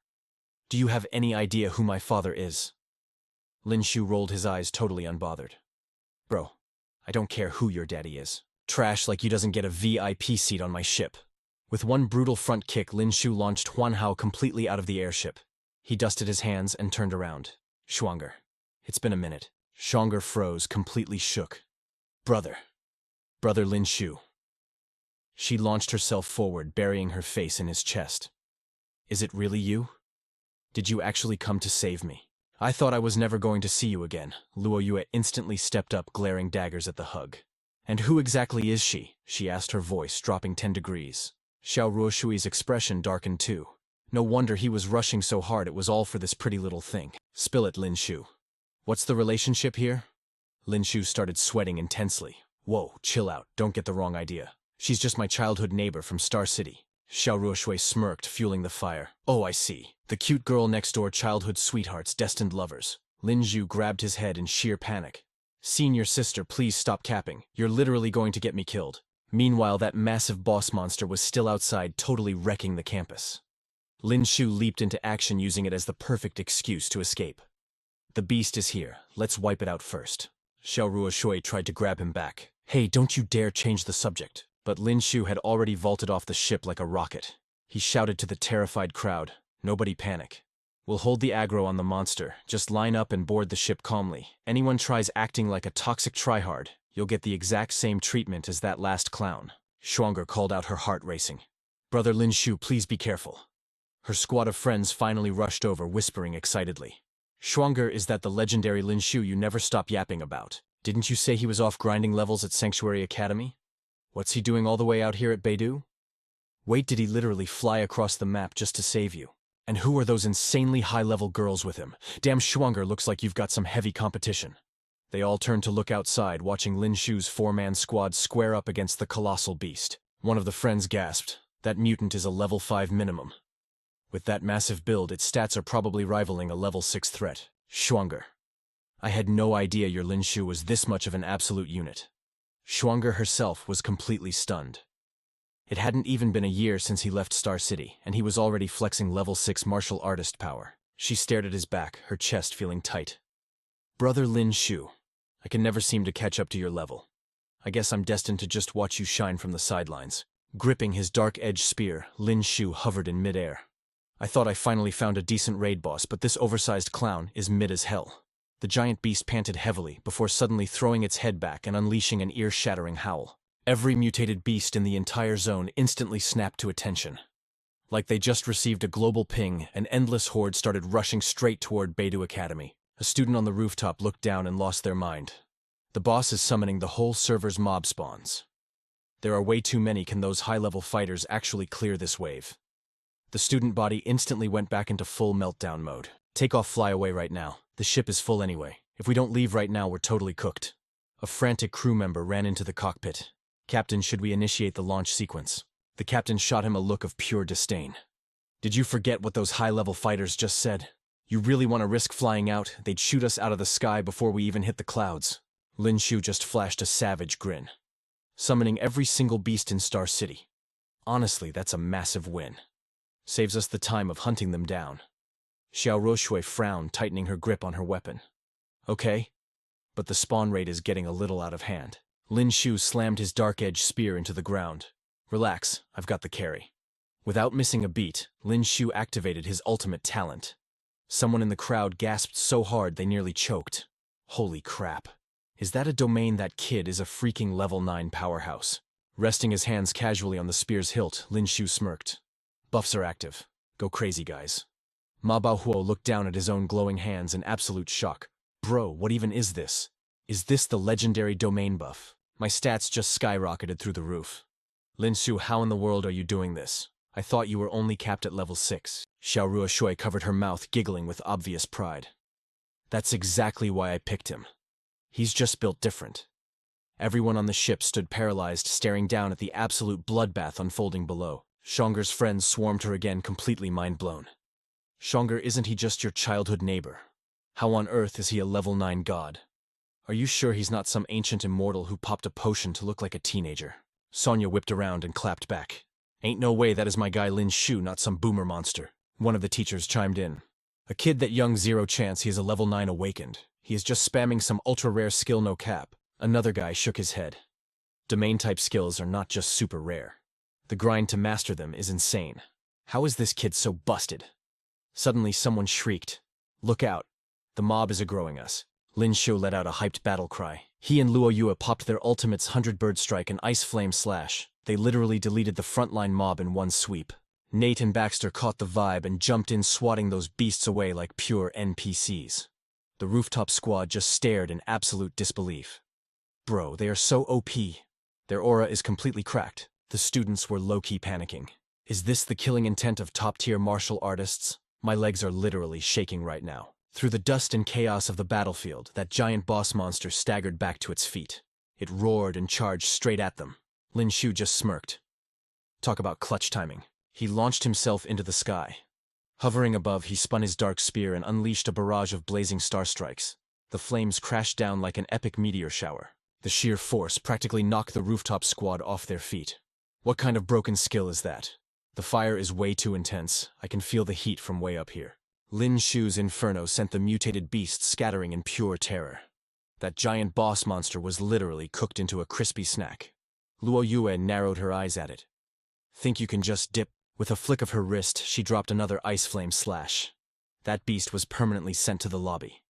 Do you have any idea who my father is? Lin Xiu rolled his eyes, totally unbothered. Bro, I don't care who your daddy is. Trash like you doesn't get a VIP seat on my ship. With one brutal front kick, Lin Xiu launched Huanhao completely out of the airship. He dusted his hands and turned around. Schwanger. It's been a minute. Schwanger froze, completely shook. Brother Lin Xiu. She launched herself forward, burying her face in his chest. Is it really you? Did you actually come to save me? I thought I was never going to see you again. Luo Yue instantly stepped up, glaring daggers at the hug. And who exactly is she? She asked, her voice dropping 10 degrees. Xiao Ruoshui's expression darkened too. No wonder he was rushing so hard, it was all for this pretty little thing. Spill it, Lin Xiu. What's the relationship here? Lin Xiu started sweating intensely. Whoa, chill out, don't get the wrong idea. She's just my childhood neighbor from Star City. Xiao Ruoshui smirked, fueling the fire. Oh, I see. The cute girl next door, childhood sweethearts, destined lovers. Lin Xiu grabbed his head in sheer panic. Senior sister, please stop capping. You're literally going to get me killed. Meanwhile, that massive boss monster was still outside, totally wrecking the campus. Lin Xiu leaped into action, using it as the perfect excuse to escape. The beast is here. Let's wipe it out first. Xiao Ruoshui tried to grab him back. Hey, don't you dare change the subject. But Lin Xiu had already vaulted off the ship like a rocket. He shouted to the terrified crowd, "Nobody panic. We'll hold the aggro on the monster. Just line up and board the ship calmly. Anyone tries acting like a toxic tryhard, you'll get the exact same treatment as that last clown." Xuanger called out, her heart racing. "Brother Lin Xiu, please be careful." Her squad of friends finally rushed over, whispering excitedly. "Xuanger, is that the legendary Lin Xiu you never stop yapping about? Didn't you say he was off grinding levels at Sanctuary Academy? What's he doing all the way out here at Beidou? Wait, did he literally fly across the map just to save you? And who are those insanely high-level girls with him? Damn, Xuanger, looks like you've got some heavy competition." They all turned to look outside, watching Lin Xiu's four-man squad square up against the colossal beast. One of the friends gasped, "That mutant is a level 5 minimum. With that massive build, its stats are probably rivaling a level 6 threat." Xuanger. "I had no idea your Lin Xiu was this much of an absolute unit." Xuanger herself was completely stunned. It hadn't even been a year since he left Star City, and he was already flexing level 6 martial artist power. She stared at his back, her chest feeling tight. "Brother Lin Xiu, I can never seem to catch up to your level. I guess I'm destined to just watch you shine from the sidelines." Gripping his dark-edged spear, Lin Xiu hovered in midair. "I thought I finally found a decent raid boss, but this oversized clown is mid as hell." The giant beast panted heavily before suddenly throwing its head back and unleashing an ear-shattering howl. Every mutated beast in the entire zone instantly snapped to attention. Like they just received a global ping, an endless horde started rushing straight toward Beidou Academy. A student on the rooftop looked down and lost their mind. The boss is summoning the whole server's mob spawns. There are way too many. Can those high-level fighters actually clear this wave? The student body instantly went back into full meltdown mode. "Take off, fly away right now. The ship is full anyway. If we don't leave right now, we're totally cooked." A frantic crew member ran into the cockpit. "Captain, should we initiate the launch sequence?" The captain shot him a look of pure disdain. "Did you forget what those high-level fighters just said? You really want to risk flying out? They'd shoot us out of the sky before we even hit the clouds." Lin Xiu just flashed a savage grin. "Summoning every single beast in Star City. Honestly, that's a massive win. Saves us the time of hunting them down." Xiao Ruoshui frowned, tightening her grip on her weapon. "Okay, but the spawn rate is getting a little out of hand." Lin Xiu slammed his dark-edged spear into the ground. "Relax, I've got the carry." Without missing a beat, Lin Xiu activated his ultimate talent. Someone in the crowd gasped so hard they nearly choked. Holy crap. Is that a domain? That kid is a freaking level 9 powerhouse. Resting his hands casually on the spear's hilt, Lin Xiu smirked. "Buffs are active. Go crazy, guys." Ma Baohuo looked down at his own glowing hands in absolute shock. "Bro, what even is this? Is this the legendary domain buff? My stats just skyrocketed through the roof." "Lin Xiu, how in the world are you doing this? I thought you were only capped at level 6. Xiao Ruoshui covered her mouth, giggling with obvious pride. "That's exactly why I picked him. He's just built different." Everyone on the ship stood paralyzed, staring down at the absolute bloodbath unfolding below. Xuanger's friends swarmed her again, completely mind-blown. "Xuanger, isn't he just your childhood neighbor? How on earth is he a level 9 god? Are you sure he's not some ancient immortal who popped a potion to look like a teenager?" Sonya whipped around and clapped back. "Ain't no way, that is my guy Lin Xiu, not some boomer monster." One of the teachers chimed in. "A kid that young, zero chance he is a level 9 awakened. He is just spamming some ultra-rare skill, no cap." Another guy shook his head. "Domain-type skills are not just super rare. The grind to master them is insane. How is this kid so busted?" Suddenly someone shrieked. "Look out. The mob is aggroing us." Lin Xiu let out a hyped battle cry. He and Luo Yue popped their ultimates 100 Bird Strike and Ice Flame Slash. They literally deleted the frontline mob in one sweep. Nate and Baxter caught the vibe and jumped in, swatting those beasts away like pure NPCs. The rooftop squad just stared in absolute disbelief. Bro, they are so OP. Their aura is completely cracked. The students were low-key panicking. Is this the killing intent of top-tier martial artists? My legs are literally shaking right now. Through the dust and chaos of the battlefield, that giant boss monster staggered back to its feet. It roared and charged straight at them. Lin Xiu just smirked. Talk about clutch timing. He launched himself into the sky. Hovering above, he spun his dark spear and unleashed a barrage of blazing star strikes. The flames crashed down like an epic meteor shower. The sheer force practically knocked the rooftop squad off their feet. What kind of broken skill is that? The fire is way too intense. I can feel the heat from way up here. Lin Xiu's inferno sent the mutated beasts scattering in pure terror. That giant boss monster was literally cooked into a crispy snack. Luo Yue narrowed her eyes at it. Think you can just dip? With a flick of her wrist, she dropped another ice flame slash. That beast was permanently sent to the lobby.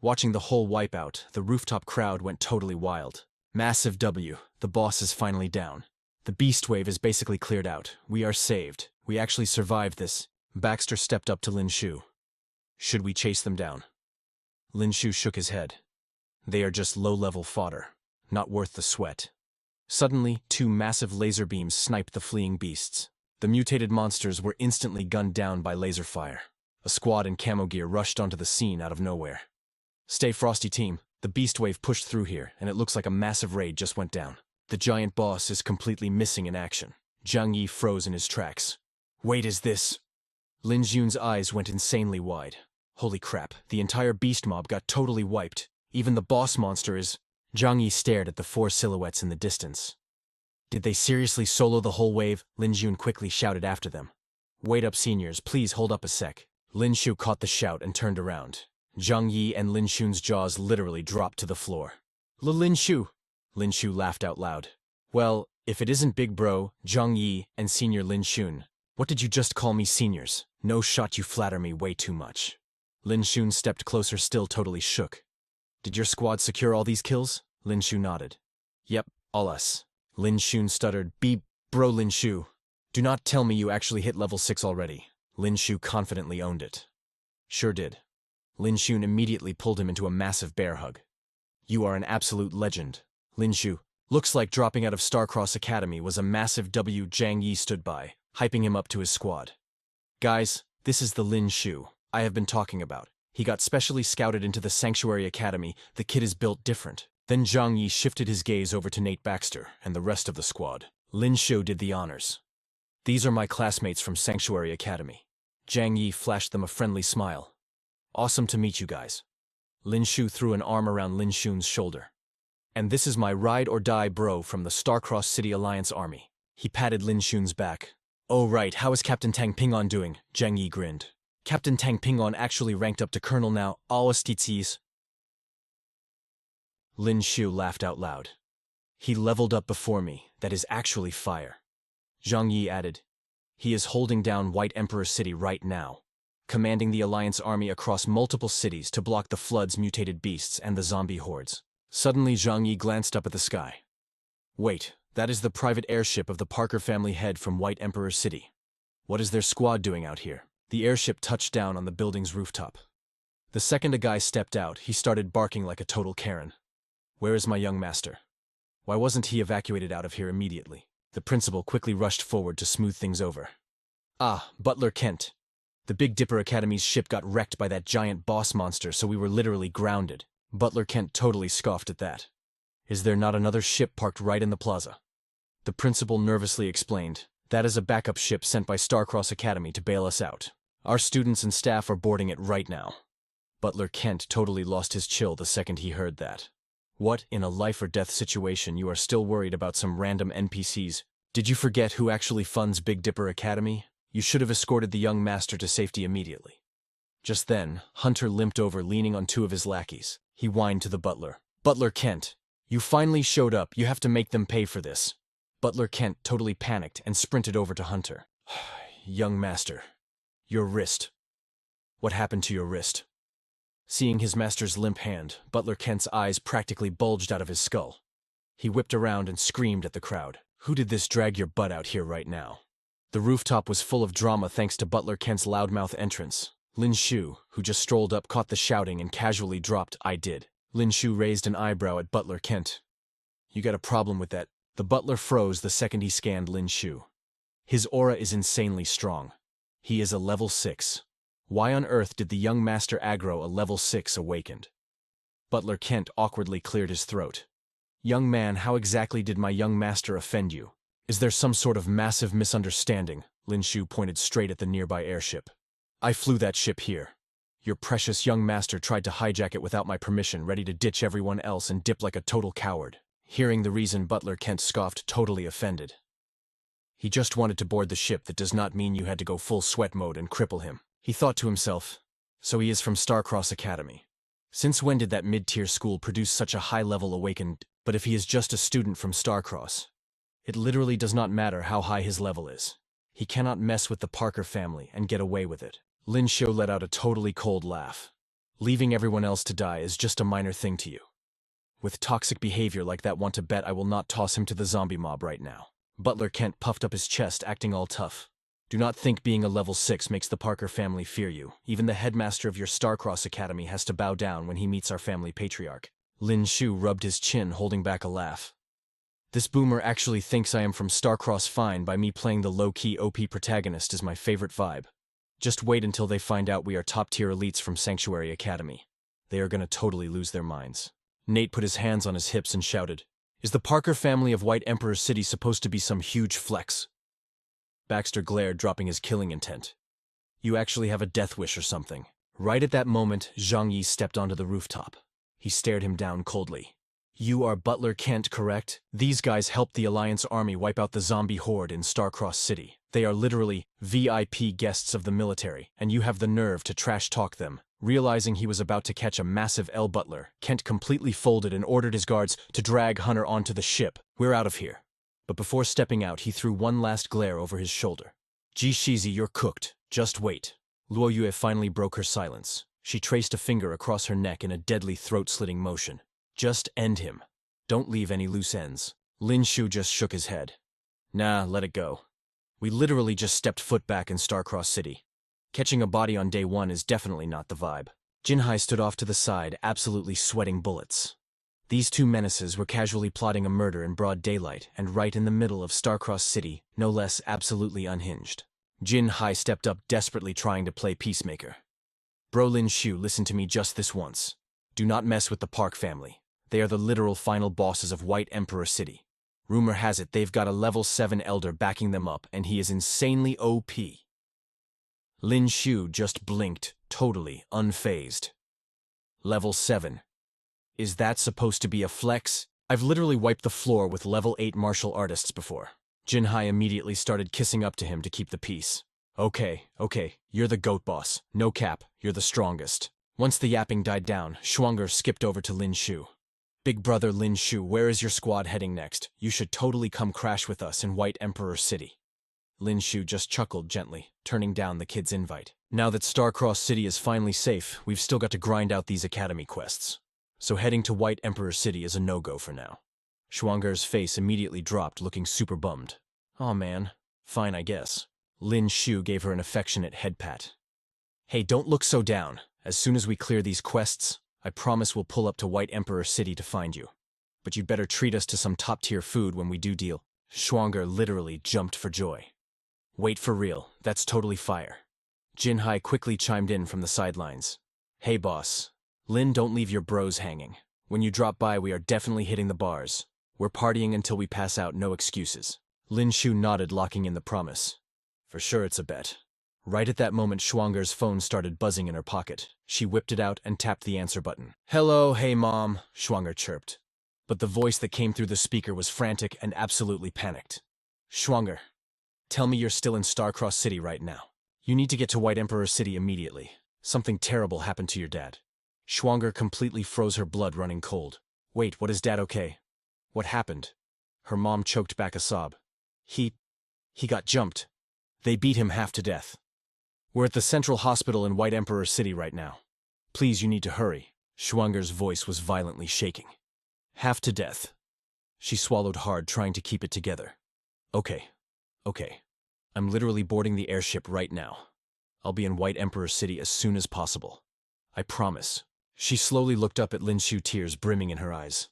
Watching the whole wipeout, the rooftop crowd went totally wild. Massive W, the boss is finally down. The beast wave is basically cleared out. We are saved. We actually survived this. Baxter stepped up to Lin Xiu. Should we chase them down? Lin Xiu shook his head. They are just low-level fodder. Not worth the sweat. Suddenly, two massive laser beams sniped the fleeing beasts. The mutated monsters were instantly gunned down by laser fire. A squad in camo gear rushed onto the scene out of nowhere. Stay frosty, team. The beast wave pushed through here, and it looks like a massive raid just went down. The giant boss is completely missing in action. Zhang Yi froze in his tracks. Wait, is this? Lin Xiu's eyes went insanely wide. Holy crap, the entire beast mob got totally wiped. Even the boss monster is... Zhang Yi stared at the four silhouettes in the distance. Did they seriously solo the whole wave? Lin Xiu quickly shouted after them. Wait up, seniors, please hold up a sec. Lin Xiu caught the shout and turned around. Zhang Yi and Lin Xiu's jaws literally dropped to the floor. Lin Xiu! Lin Xiu laughed out loud. Well, if it isn't Big Bro, Zhang Yi, and Senior Lin Xiu, what did you just call me seniors? No shot, you flatter me way too much. Lin Xiu stepped closer, still totally shook. Did your squad secure all these kills? Lin Xiu nodded. Yep, all us. Lin Xiu stuttered, Bro Lin Xiu. Do not tell me you actually hit level 6 already. Lin Xiu confidently owned it. Sure did. Lin Xiu immediately pulled him into a massive bear hug. You are an absolute legend. Lin Xiu. Looks like dropping out of Starfall Academy was a massive W. Zhang Yi stood by, hyping him up to his squad. Guys, this is the Lin Xiu I have been talking about. He got specially scouted into the Sanctuary Academy. The kid is built different. Then Zhang Yi shifted his gaze over to Nate Baxter and the rest of the squad. Lin Xiu did the honors. These are my classmates from Sanctuary Academy. Zhang Yi flashed them a friendly smile. Awesome to meet you guys. Lin Xiu threw an arm around Lin Xiu's shoulder. And this is my ride-or-die bro from the Starcross City Alliance Army. He patted Lin Xiu's back. Oh right, how is Captain Tang Pingon doing? Zhang Yi grinned. Captain Tang Pingon actually ranked up to colonel now, all STTs. Lin Xiu laughed out loud. He leveled up before me, that is actually fire. Zhang Yi added. He is holding down White Emperor City right now, commanding the Alliance army across multiple cities to block the Flood's mutated beasts and the zombie hordes. Suddenly Zhang Yi glanced up at the sky. Wait, that is the private airship of the Parker family head from White Emperor City. What is their squad doing out here? The airship touched down on the building's rooftop. The second a guy stepped out, he started barking like a total Karen. Where is my young master? Why wasn't he evacuated out of here immediately? The principal quickly rushed forward to smooth things over. Ah, Butler Kent. The Big Dipper Academy's ship got wrecked by that giant boss monster, so we were literally grounded. Butler Kent totally scoffed at that. Is there not another ship parked right in the plaza? The principal nervously explained. That is a backup ship sent by Starcross Academy to bail us out. Our students and staff are boarding it right now. Butler Kent totally lost his chill the second he heard that. What, in a life-or-death situation, you are still worried about some random NPCs? Did you forget who actually funds Big Dipper Academy? You should have escorted the young master to safety immediately. Just then, Hunter limped over, leaning on two of his lackeys. He whined to the butler. Butler Kent, you finally showed up. You have to make them pay for this. Butler Kent totally panicked and sprinted over to Hunter. Young master, your wrist. What happened to your wrist? Seeing his master's limp hand, Butler Kent's eyes practically bulged out of his skull. He whipped around and screamed at the crowd. Who did this drag your butt out here right now? The rooftop was full of drama thanks to Butler Kent's loudmouth entrance. Lin Xiu, who just strolled up, caught the shouting and casually dropped, I did. Lin Xiu raised an eyebrow at Butler Kent. You got a problem with that? The butler froze the second he scanned Lin Xiu. His aura is insanely strong. He is a level 6. Why on earth did the young master aggro a level 6 awakened? Butler Kent awkwardly cleared his throat. Young man, how exactly did my young master offend you? Is there some sort of massive misunderstanding? Lin Xiu pointed straight at the nearby airship. I flew that ship here. Your precious young master tried to hijack it without my permission, ready to ditch everyone else and dip like a total coward. Hearing the reason, Butler Kent scoffed, totally offended. He just wanted to board the ship. That does not mean you had to go full sweat mode and cripple him. He thought to himself, So he is from Starcross Academy. Since when did that mid-tier school produce such a high-level awakened? But if he is just a student from Starcross, it literally does not matter how high his level is. He cannot mess with the Parker family and get away with it. Lin Xiu let out a totally cold laugh. Leaving everyone else to die is just a minor thing to you. With toxic behavior like that, want to bet I will not toss him to the zombie mob right now. Butler Kent puffed up his chest, acting all tough. Do not think being a level 6 makes the Parker family fear you. Even the headmaster of your Starcross Academy has to bow down when he meets our family patriarch. Lin Xiu rubbed his chin, holding back a laugh. This boomer actually thinks I am from Starcross fine by me playing the low-key OP protagonist is my favorite vibe. Just wait until they find out we are top-tier elites from Sanctuary Academy. They are gonna totally lose their minds. Nate put his hands on his hips and shouted, "Is the Parker family of White Emperor City supposed to be some huge flex?" Baxter glared, dropping his killing intent. "You actually have a death wish or something." Right at that moment, Zhang Yi stepped onto the rooftop. He stared him down coldly. "You are Butler Kent, correct? These guys helped the Alliance army wipe out the zombie horde in Starcross City. They are literally VIP guests of the military, and you have the nerve to trash-talk them." Realizing he was about to catch a massive L. Butler, Kent completely folded and ordered his guards to drag Hunter onto the ship. "We're out of here." But before stepping out, he threw one last glare over his shoulder. "Ji Shizi, you're cooked. Just wait." Luo Yue finally broke her silence. She traced a finger across her neck in a deadly throat-slitting motion. "Just end him. Don't leave any loose ends." Lin Xiu just shook his head. "Nah, let it go. We literally just stepped foot back in Starcross City. Catching a body on day one is definitely not the vibe." Jinhai stood off to the side, absolutely sweating bullets. These two menaces were casually plotting a murder in broad daylight and right in the middle of Starcross City, no less absolutely unhinged. Jinhai stepped up, desperately trying to play peacemaker. "Bro Lin Xiu, listen to me just this once. Do not mess with the Park family. They are the literal final bosses of White Emperor City. Rumor has it they've got a level 7 elder backing them up, and he is insanely OP." Lin Xiu just blinked, totally unfazed. "Level 7. Is that supposed to be a flex? I've literally wiped the floor with level 8 martial artists before." Jinhai immediately started kissing up to him to keep the peace. Okay, you're the goat boss. No cap, you're the strongest." Once the yapping died down, Schwanger skipped over to Lin Xiu. "Big brother Lin Xiu, where is your squad heading next? You should totally come crash with us in White Emperor City." Lin Xiu just chuckled gently, turning down the kid's invite. "Now that Starcross City is finally safe, we've still got to grind out these academy quests. So heading to White Emperor City is a no-go for now." Schwanger's face immediately dropped, looking super bummed. "Aw man, fine I guess." Lin Xiu gave her an affectionate head pat. "Hey, don't look so down. As soon as we clear these quests, I promise we'll pull up to White Emperor City to find you. But you'd better treat us to some top-tier food when we do deal." Schwanger literally jumped for joy. "Wait, for real, that's totally fire." Jinhai quickly chimed in from the sidelines. "Hey boss, Lin, don't leave your bros hanging. When you drop by, we are definitely hitting the bars. We're partying until we pass out, no excuses." Lin Xiu nodded, locking in the promise. "For sure it's a bet." Right at that moment, Schwanger's phone started buzzing in her pocket. She whipped it out and tapped the answer button. "Hello, hey mom," Schwanger chirped. But the voice that came through the speaker was frantic and absolutely panicked. "Schwanger, tell me you're still in Starcross City right now. You need to get to White Emperor City immediately. Something terrible happened to your dad." Schwanger completely froze, her blood running cold. "Wait, what, is Dad okay? What happened?" Her mom choked back a sob. He got jumped. They beat him half to death. We're at the Central Hospital in White Emperor City right now. Please, you need to hurry." Schwanger's voice was violently shaking. "Half to death." She swallowed hard, trying to keep it together. Okay. I'm literally boarding the airship right now. I'll be in White Emperor City as soon as possible. I promise." She slowly looked up at Lin Xiu, tears brimming in her eyes.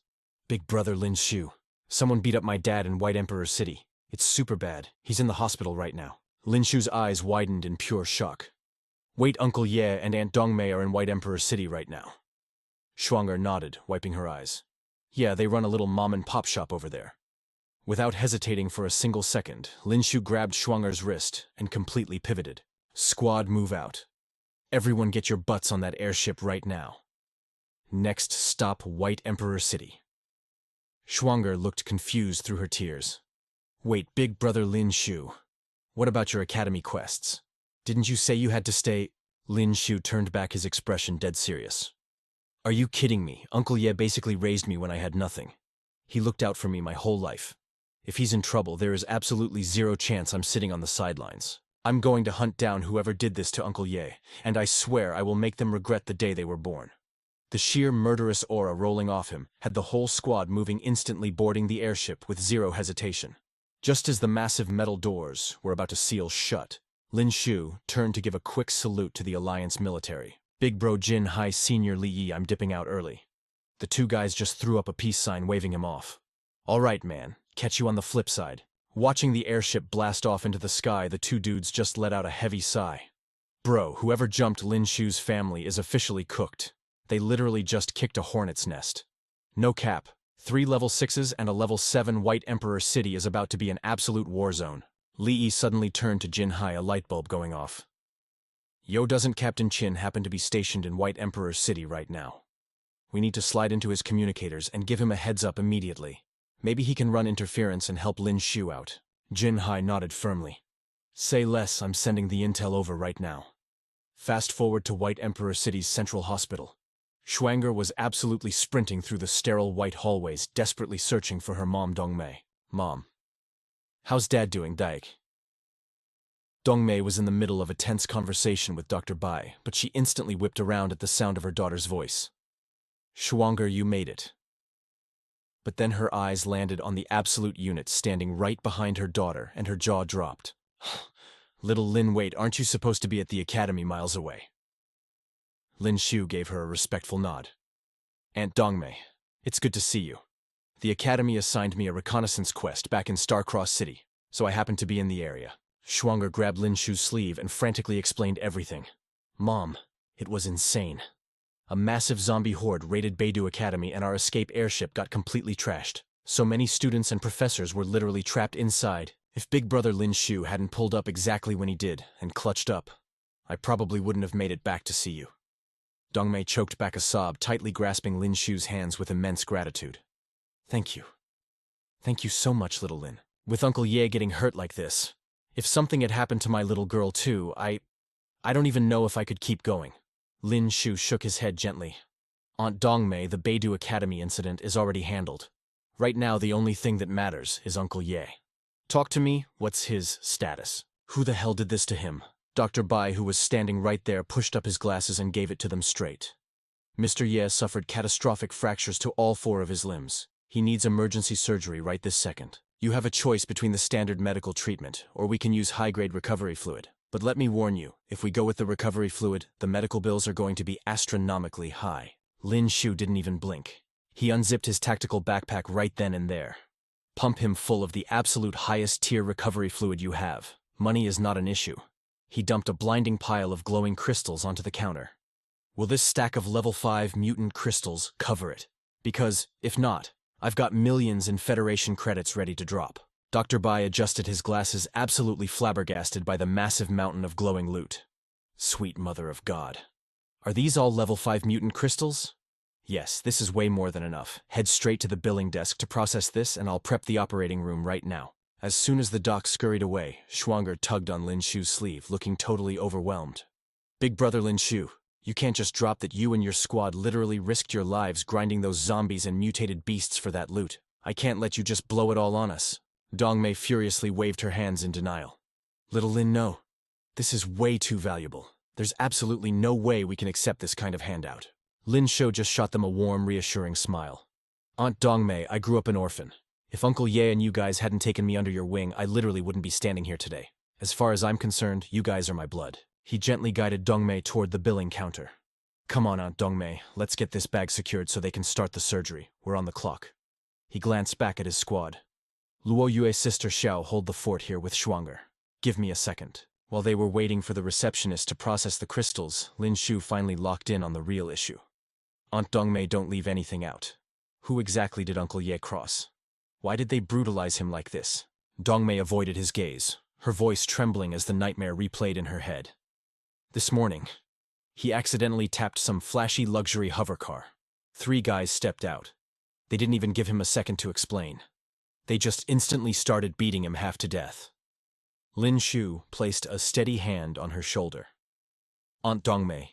"Big brother Lin Xiu, someone beat up my dad in White Emperor City. It's super bad. He's in the hospital right now." Lin Xiu's eyes widened in pure shock. "Wait, Uncle Ye and Aunt Dongmei are in White Emperor City right now." Schwanger nodded, wiping her eyes. "Yeah, they run a little mom-and-pop shop over there." Without hesitating for a single second, Lin Xiu grabbed Schwanger's wrist and completely pivoted. "Squad, move out. Everyone get your butts on that airship right now. Next stop, White Emperor City." Schwanger looked confused through her tears. "Wait, big brother Lin Xiu, what about your academy quests? Didn't you say you had to stay?" Lin Xiu turned back, his expression dead serious. Are you kidding me? Uncle Ye basically raised me when I had nothing. He looked out for me my whole life. If he's in trouble, there is absolutely zero chance I'm sitting on the sidelines. I'm going to hunt down whoever did this to Uncle Ye, and I swear I will make them regret the day they were born. The sheer murderous aura rolling off him had the whole squad moving instantly, boarding the airship with zero hesitation. Just as the massive metal doors were about to seal shut, Lin Xiu turned to give a quick salute to the Alliance military. Big bro Jin Hai Senior Li Yi, I'm dipping out early. The two guys just threw up a peace sign waving him off. All right, man, catch you on the flip side. Watching the airship blast off into the sky, the two dudes just let out a heavy sigh. Bro, whoever jumped Lin Xiu's family is officially cooked. They literally just kicked a hornet's nest. No cap, 3 level 6s and a level 7 White Emperor city is about to be an absolute war zone. Li Yi suddenly turned to Jin Hai, a light bulb going off. Yo, doesn't Captain Qin happen to be stationed in White Emperor city right now? We need to slide into his communicators and give him a heads up immediately. Maybe he can run interference and help Lin Xiu out. Jin Hai nodded firmly. Say less, I'm sending the intel over right now. Fast forward to White Emperor City's central hospital. Schwanger was absolutely sprinting through the sterile white hallways, desperately searching for her mom Dongmei. Mom. How's Dad doing, Daik? Dongmei was in the middle of a tense conversation with Dr. Bai, but she instantly whipped around at the sound of her daughter's voice. Schwanger, you made it. But then her eyes landed on the absolute unit standing right behind her daughter, and her jaw dropped. Little Lin, wait, aren't you supposed to be at the academy miles away? Lin Xiu gave her a respectful nod. Aunt Dongmei, it's good to see you. The academy assigned me a reconnaissance quest back in Starcross City, so I happened to be in the area. Schwanger grabbed Lin Xiu's sleeve and frantically explained everything. Mom, it was insane. A massive zombie horde raided Beidou Academy and our escape airship got completely trashed. So many students and professors were literally trapped inside. If Big Brother Lin Xiu hadn't pulled up exactly when he did and clutched up, I probably wouldn't have made it back to see you. Dongmei choked back a sob, tightly grasping Lin Xiu's hands with immense gratitude. Thank you. Thank you so much, little Lin. With Uncle Ye getting hurt like this, if something had happened to my little girl too, I don't even know if I could keep going. Lin Xiu shook his head gently. Aunt Dongmei, the Beidou Academy incident is already handled. Right now, the only thing that matters is Uncle Ye. Talk to me, what's his status? Who the hell did this to him? Dr. Bai, who was standing right there, pushed up his glasses and gave it to them straight. Mr. Ye suffered catastrophic fractures to all 4 of his limbs. He needs emergency surgery right this second. You have a choice between the standard medical treatment, or we can use high-grade recovery fluid. But let me warn you, if we go with the recovery fluid, the medical bills are going to be astronomically high. Lin Xiu didn't even blink. He unzipped his tactical backpack right then and there. Pump him full of the absolute highest tier recovery fluid you have. Money is not an issue. He dumped a blinding pile of glowing crystals onto the counter. Will this stack of level 5 mutant crystals cover it? Because, if not, I've got millions in Federation credits ready to drop. Dr. Bai adjusted his glasses, absolutely flabbergasted by the massive mountain of glowing loot. Sweet mother of God. Are these all level 5 mutant crystals? Yes, this is way more than enough. Head straight to the billing desk to process this, and I'll prep the operating room right now. As soon as the doc scurried away, Schwanger tugged on Lin Xiu's sleeve, looking totally overwhelmed. Big brother Lin Xiu, you can't just drop that. You and your squad literally risked your lives grinding those zombies and mutated beasts for that loot. I can't let you just blow it all on us. Dongmei furiously waved her hands in denial. Little Lin, no. This is way too valuable. There's absolutely no way we can accept this kind of handout. Lin Xiu just shot them a warm, reassuring smile. Aunt Dongmei, I grew up an orphan. If Uncle Ye and you guys hadn't taken me under your wing, I literally wouldn't be standing here today. As far as I'm concerned, you guys are my blood. He gently guided Dongmei toward the billing counter. Come on, Aunt Dongmei, let's get this bag secured so they can start the surgery. We're on the clock. He glanced back at his squad. Luo Yue's sister Xiao, hold the fort here with Schwanger. Give me a second. While they were waiting for the receptionist to process the crystals, Lin Xiu finally locked in on the real issue. Aunt Dongmei, don't leave anything out. Who exactly did Uncle Ye cross? Why did they brutalize him like this? Dongmei avoided his gaze, her voice trembling as the nightmare replayed in her head. This morning, he accidentally tapped some flashy luxury hover car. 3 guys stepped out. They didn't even give him a second to explain. They just instantly started beating him half to death. Lin Xiu placed a steady hand on her shoulder. Aunt Dongmei.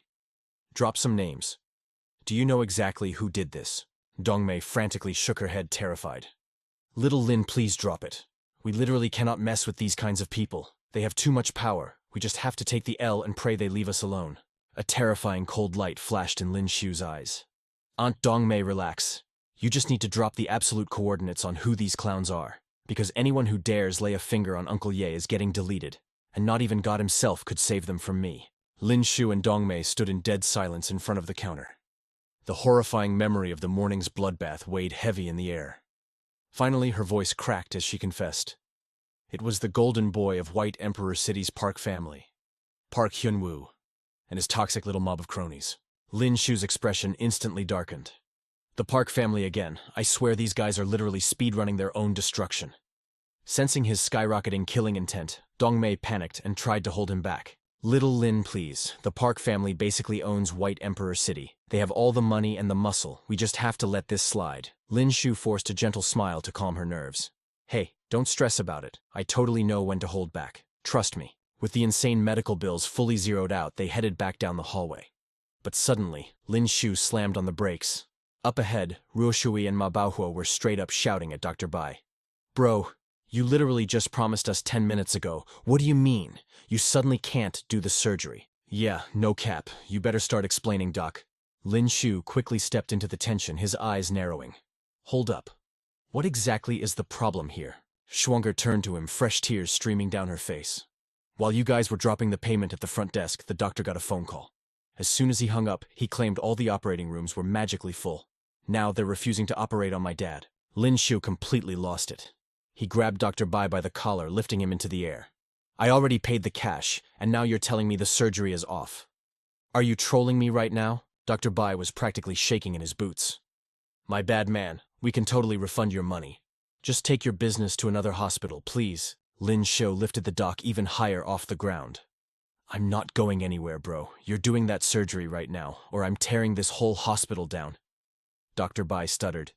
Drop some names. Do you know exactly who did this? Dongmei frantically shook her head, terrified. Little Lin, please drop it. We literally cannot mess with these kinds of people. They have too much power. We just have to take the L and pray they leave us alone. A terrifying cold light flashed in Lin Xiu's eyes. Aunt Dongmei, relax. You just need to drop the absolute coordinates on who these clowns are, because anyone who dares lay a finger on Uncle Ye is getting deleted, and not even God himself could save them from me. Lin Xiu and Dongmei stood in dead silence in front of the counter. The horrifying memory of the morning's bloodbath weighed heavy in the air. Finally, her voice cracked as she confessed. It was the golden boy of White Emperor City's Park family, Park Hyunwoo, and his toxic little mob of cronies. Lin Xiu's expression instantly darkened. The Park family again. I swear these guys are literally speedrunning their own destruction. Sensing his skyrocketing killing intent, Dongmei panicked and tried to hold him back. Little Lin, please. The Park family basically owns White Emperor City. They have all the money and the muscle. We just have to let this slide. Lin Xiu forced a gentle smile to calm her nerves. Hey, don't stress about it. I totally know when to hold back. Trust me. With the insane medical bills fully zeroed out, they headed back down the hallway. But suddenly, Lin Xiu slammed on the brakes. Up ahead, Ruoshui and Ma Baohuo were straight up shouting at Dr. Bai. Bro, you literally just promised us 10 minutes ago. What do you mean? You suddenly can't do the surgery. Yeah, no cap. You better start explaining, Doc. Lin Xiu quickly stepped into the tension, his eyes narrowing. Hold up. What exactly is the problem here? Schwanger turned to him, fresh tears streaming down her face. While you guys were dropping the payment at the front desk, the doctor got a phone call. As soon as he hung up, he claimed all the operating rooms were magically full. Now they're refusing to operate on my dad. Lin Xiu completely lost it. He grabbed Dr. Bai by the collar, lifting him into the air. I already paid the cash, and now you're telling me the surgery is off. Are you trolling me right now? Dr. Bai was practically shaking in his boots. My bad, man. We can totally refund your money. Just take your business to another hospital, please. Lin Xiu lifted the doc even higher off the ground. I'm not going anywhere, bro. You're doing that surgery right now, or I'm tearing this whole hospital down. Dr. Bai stuttered.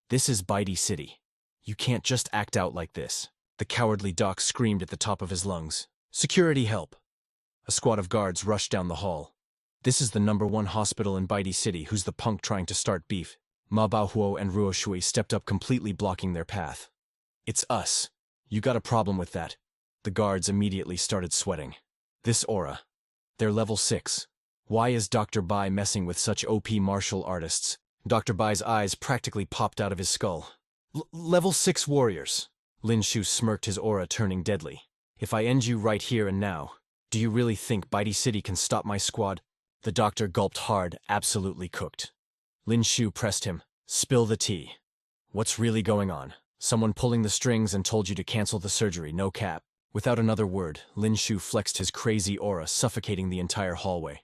This is Baidi City. You can't just act out like this. The cowardly doc screamed at the top of his lungs. Security, help! A squad of guards rushed down the hall. This is the #1 hospital in Baidi City. Who's the punk trying to start beef? Ma Baohuo and Ruo Shui stepped up, completely blocking their path. It's us. You got a problem with that? The guards immediately started sweating. This aura. They're level 6. Why is Dr. Bai messing with such OP martial artists? Dr. Bai's eyes practically popped out of his skull. Level 6 warriors. Lin Xiu smirked, his aura turning deadly. If I end you right here and now, do you really think Baidi City can stop my squad? The doctor gulped hard, absolutely cooked. Lin Xiu pressed him. Spill the tea. What's really going on? Someone pulling the strings and told you to cancel the surgery, no cap. Without another word, Lin Xiu flexed his crazy aura, suffocating the entire hallway.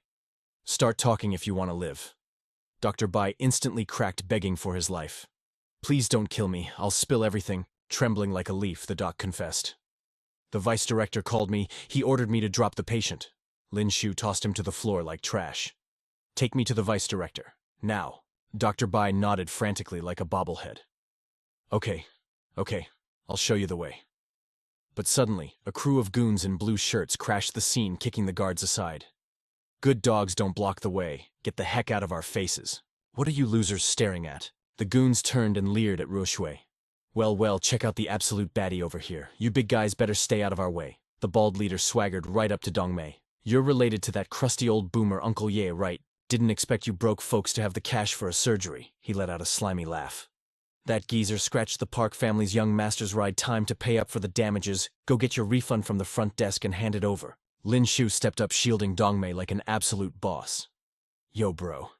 Start talking if you want to live. Dr. Bai instantly cracked, begging for his life. Please don't kill me, I'll spill everything. Trembling like a leaf, the doc confessed. The vice director called me, he ordered me to drop the patient. Lin Xiu tossed him to the floor like trash. Take me to the vice director. Now. Dr. Bai nodded frantically like a bobblehead. Okay, I'll show you the way. But suddenly, a crew of goons in blue shirts crashed the scene, kicking the guards aside. Good dogs don't block the way. Get the heck out of our faces. What are you losers staring at? The goons turned and leered at Ruoshui. Well, check out the absolute baddie over here. You big guys better stay out of our way. The bald leader swaggered right up to Dongmei. You're related to that crusty old boomer Uncle Ye, right? Didn't expect you broke folks to have the cash for a surgery. He let out a slimy laugh. That geezer scratched the Park family's young master's ride. Time to pay up for the damages. Go get your refund from the front desk and hand it over. Lin Xiu stepped up, shielding Dongmei like an absolute boss. Yo, bro.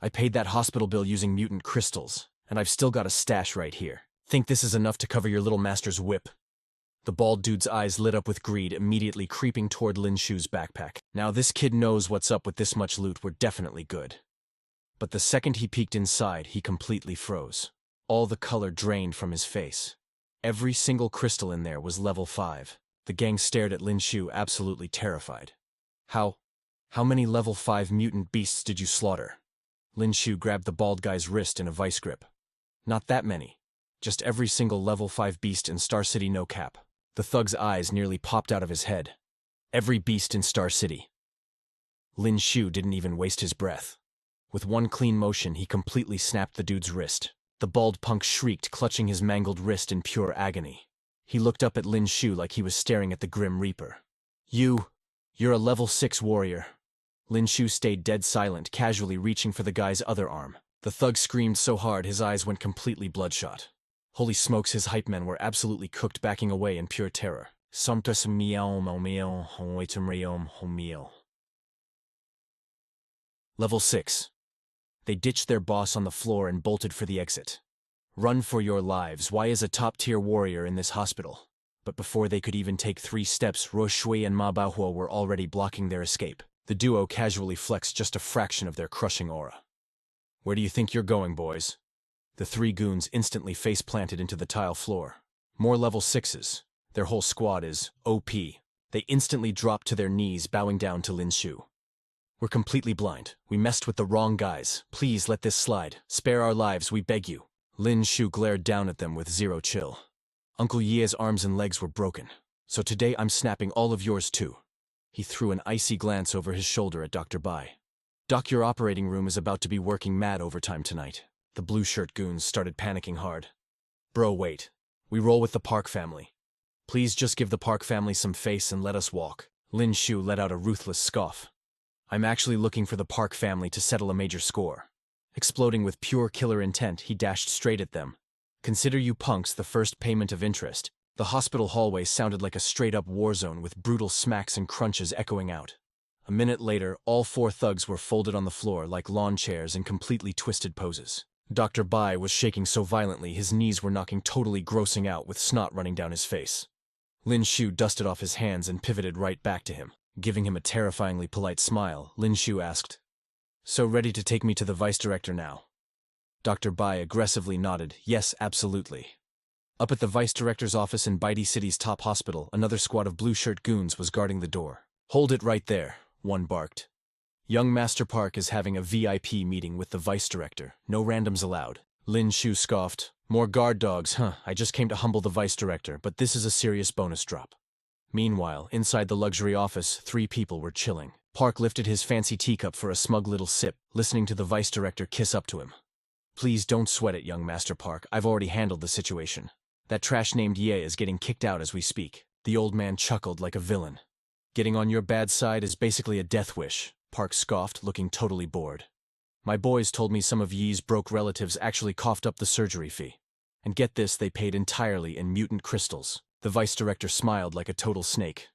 I paid that hospital bill using mutant crystals, and I've still got a stash right here. Think this is enough to cover your little master's whip? The bald dude's eyes lit up with greed, immediately creeping toward Lin Xiu's backpack. Now this kid knows what's up with this much loot. We're definitely good. But the second he peeked inside, he completely froze. All the color drained from his face. Every single crystal in there was level 5. The gang stared at Lin Xiu, absolutely terrified. How many level 5 mutant beasts did you slaughter? Lin Xiu grabbed the bald guy's wrist in a vice grip. Not that many. Just every single level 5 beast in Star City, no cap. The thug's eyes nearly popped out of his head. Every beast in Star City. Lin Xiu didn't even waste his breath. With one clean motion, he completely snapped the dude's wrist. The bald punk shrieked, clutching his mangled wrist in pure agony. He looked up at Lin Xiu like he was staring at the Grim Reaper. You're a level 6 warrior. Lin Xiu stayed dead silent, casually reaching for the guy's other arm. The thug screamed so hard his eyes went completely bloodshot. Holy smokes, his hype men were absolutely cooked, backing away in pure terror. Level 6. They ditched their boss on the floor and bolted for the exit. Run for your lives. Why is a top-tier warrior in this hospital? But before they could even take 3 steps, Ruo Shui and Ma Baohuo were already blocking their escape. The duo casually flexed just a fraction of their crushing aura. Where do you think you're going, boys? The 3 goons instantly face-planted into the tile floor. More level 6s. Their whole squad is OP. They instantly dropped to their knees, bowing down to Lin Xiu. We're completely blind. We messed with the wrong guys. Please let this slide. Spare our lives, we beg you. Lin Xiu glared down at them with zero chill. Uncle Ye's arms and legs were broken. So today I'm snapping all of yours too. He threw an icy glance over his shoulder at Dr. Bai. Doc, your operating room is about to be working mad overtime tonight. The blue shirt goons started panicking hard. Bro, wait. We roll with the Park family. Please just give the Park family some face and let us walk. Lin Xiu let out a ruthless scoff. I'm actually looking for the Park family to settle a major score. Exploding with pure killer intent, he dashed straight at them. Consider you punks the first payment of interest. The hospital hallway sounded like a straight-up war zone with brutal smacks and crunches echoing out. A minute later, all 4 thugs were folded on the floor like lawn chairs in completely twisted poses. Dr. Bai was shaking so violently his knees were knocking, totally grossing out with snot running down his face. Lin Xiu dusted off his hands and pivoted right back to him. Giving him a terrifyingly polite smile, Lin Xiu asked, "So ready to take me to the vice director now?" Dr. Bai aggressively nodded, "Yes, absolutely." Up at the vice director's office in Baidi City's top hospital, another squad of blue-shirt goons was guarding the door. "Hold it right there," one barked. "Young Master Park is having a VIP meeting with the vice director. No randoms allowed." Lin Xiu scoffed. "More guard dogs, huh? I just came to humble the vice director, but this is a serious bonus drop." Meanwhile, inside the luxury office, 3 people were chilling. Park lifted his fancy teacup for a smug little sip, listening to the vice director kiss up to him. "Please don't sweat it, young Master Park. I've already handled the situation. That trash named Ye is getting kicked out as we speak." The old man chuckled like a villain. "Getting on your bad side is basically a death wish," Park scoffed, looking totally bored. "My boys told me some of Ye's broke relatives actually coughed up the surgery fee. And get this, they paid entirely in mutant crystals." The vice director smiled like a total snake.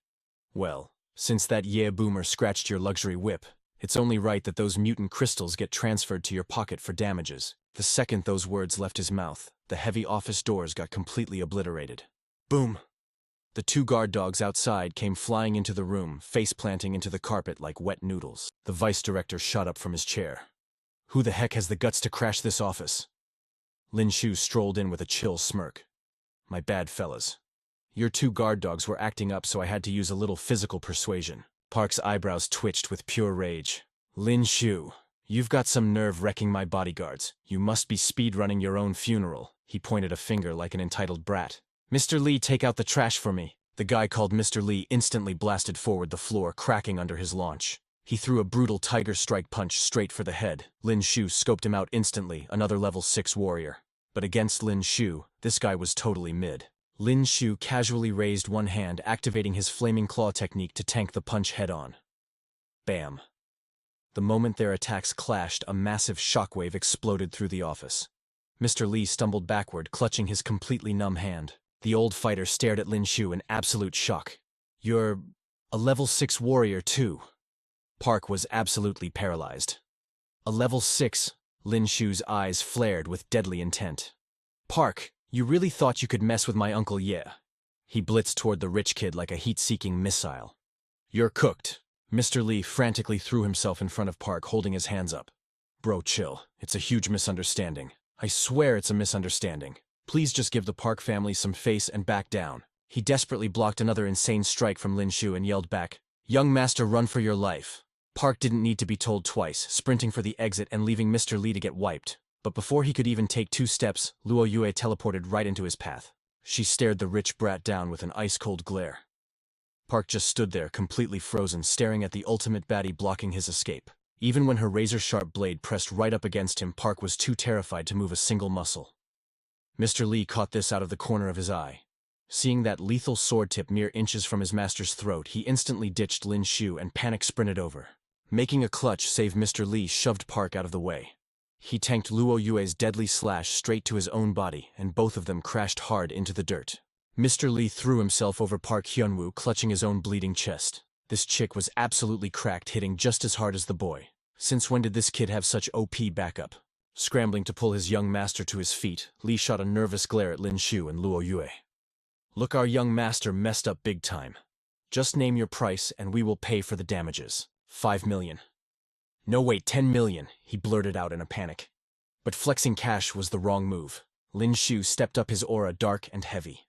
"Well, since that Ye boomer scratched your luxury whip, it's only right that those mutant crystals get transferred to your pocket for damages." The second those words left his mouth, the heavy office doors got completely obliterated. Boom! The 2 guard dogs outside came flying into the room, face-planting into the carpet like wet noodles. The vice director shot up from his chair. "Who the heck has the guts to crash this office?" Lin Xiu strolled in with a chill smirk. "My bad, fellas. Your 2 guard dogs were acting up, so I had to use a little physical persuasion." Park's eyebrows twitched with pure rage. "Lin Xiu, you've got some nerve wrecking my bodyguards. You must be speed-running your own funeral." He pointed a finger like an entitled brat. "Mr. Lee, take out the trash for me." The guy called Mr. Lee instantly blasted forward, the floor cracking under his launch. He threw a brutal tiger strike punch straight for the head. Lin Xiu scoped him out instantly, another level 6 warrior. But against Lin Xiu, this guy was totally mid. Lin Xiu casually raised one hand, activating his flaming claw technique to tank the punch head-on. Bam. The moment their attacks clashed, a massive shockwave exploded through the office. Mr. Lee stumbled backward, clutching his completely numb hand. The old fighter stared at Lin Xiu in absolute shock. "You're a level 6 warrior too." Park was absolutely paralyzed. "A level 6? Lin Xiu's eyes flared with deadly intent. "Park, you really thought you could mess with my Uncle Ye?" He blitzed toward the rich kid like a heat-seeking missile. "You're cooked." Mr. Lee frantically threw himself in front of Park, holding his hands up. "Bro, chill. It's a huge misunderstanding. I swear it's a misunderstanding. Please just give the Park family some face and back down." He desperately blocked another insane strike from Lin Xiu and yelled back, "Young master, run for your life." Park didn't need to be told twice, sprinting for the exit and leaving Mr. Lee to get wiped. But before he could even take 2 steps, Luo Yue teleported right into his path. She stared the rich brat down with an ice-cold glare. Park just stood there, completely frozen, staring at the ultimate baddie blocking his escape. Even when her razor-sharp blade pressed right up against him, Park was too terrified to move a single muscle. Mr. Lee caught this out of the corner of his eye. Seeing that lethal sword tip mere inches from his master's throat, he instantly ditched Lin Xiu and panic-sprinted over. Making a clutch save, Mr. Lee shoved Park out of the way. He tanked Luo Yue's deadly slash straight to his own body, and both of them crashed hard into the dirt. Mr. Lee threw himself over Park Hyunwoo, clutching his own bleeding chest. This chick was absolutely cracked, hitting just as hard as the boy. Since when did this kid have such OP backup? Scrambling to pull his young master to his feet, Lee shot a nervous glare at Lin Xiu and Luo Yue. Look, our young master messed up big time. Just name your price and we will pay for the damages. 5 million. No, wait, 10 million, he blurted out in a panic. But flexing cash was the wrong move. Lin Xiu stepped up, his aura dark and heavy.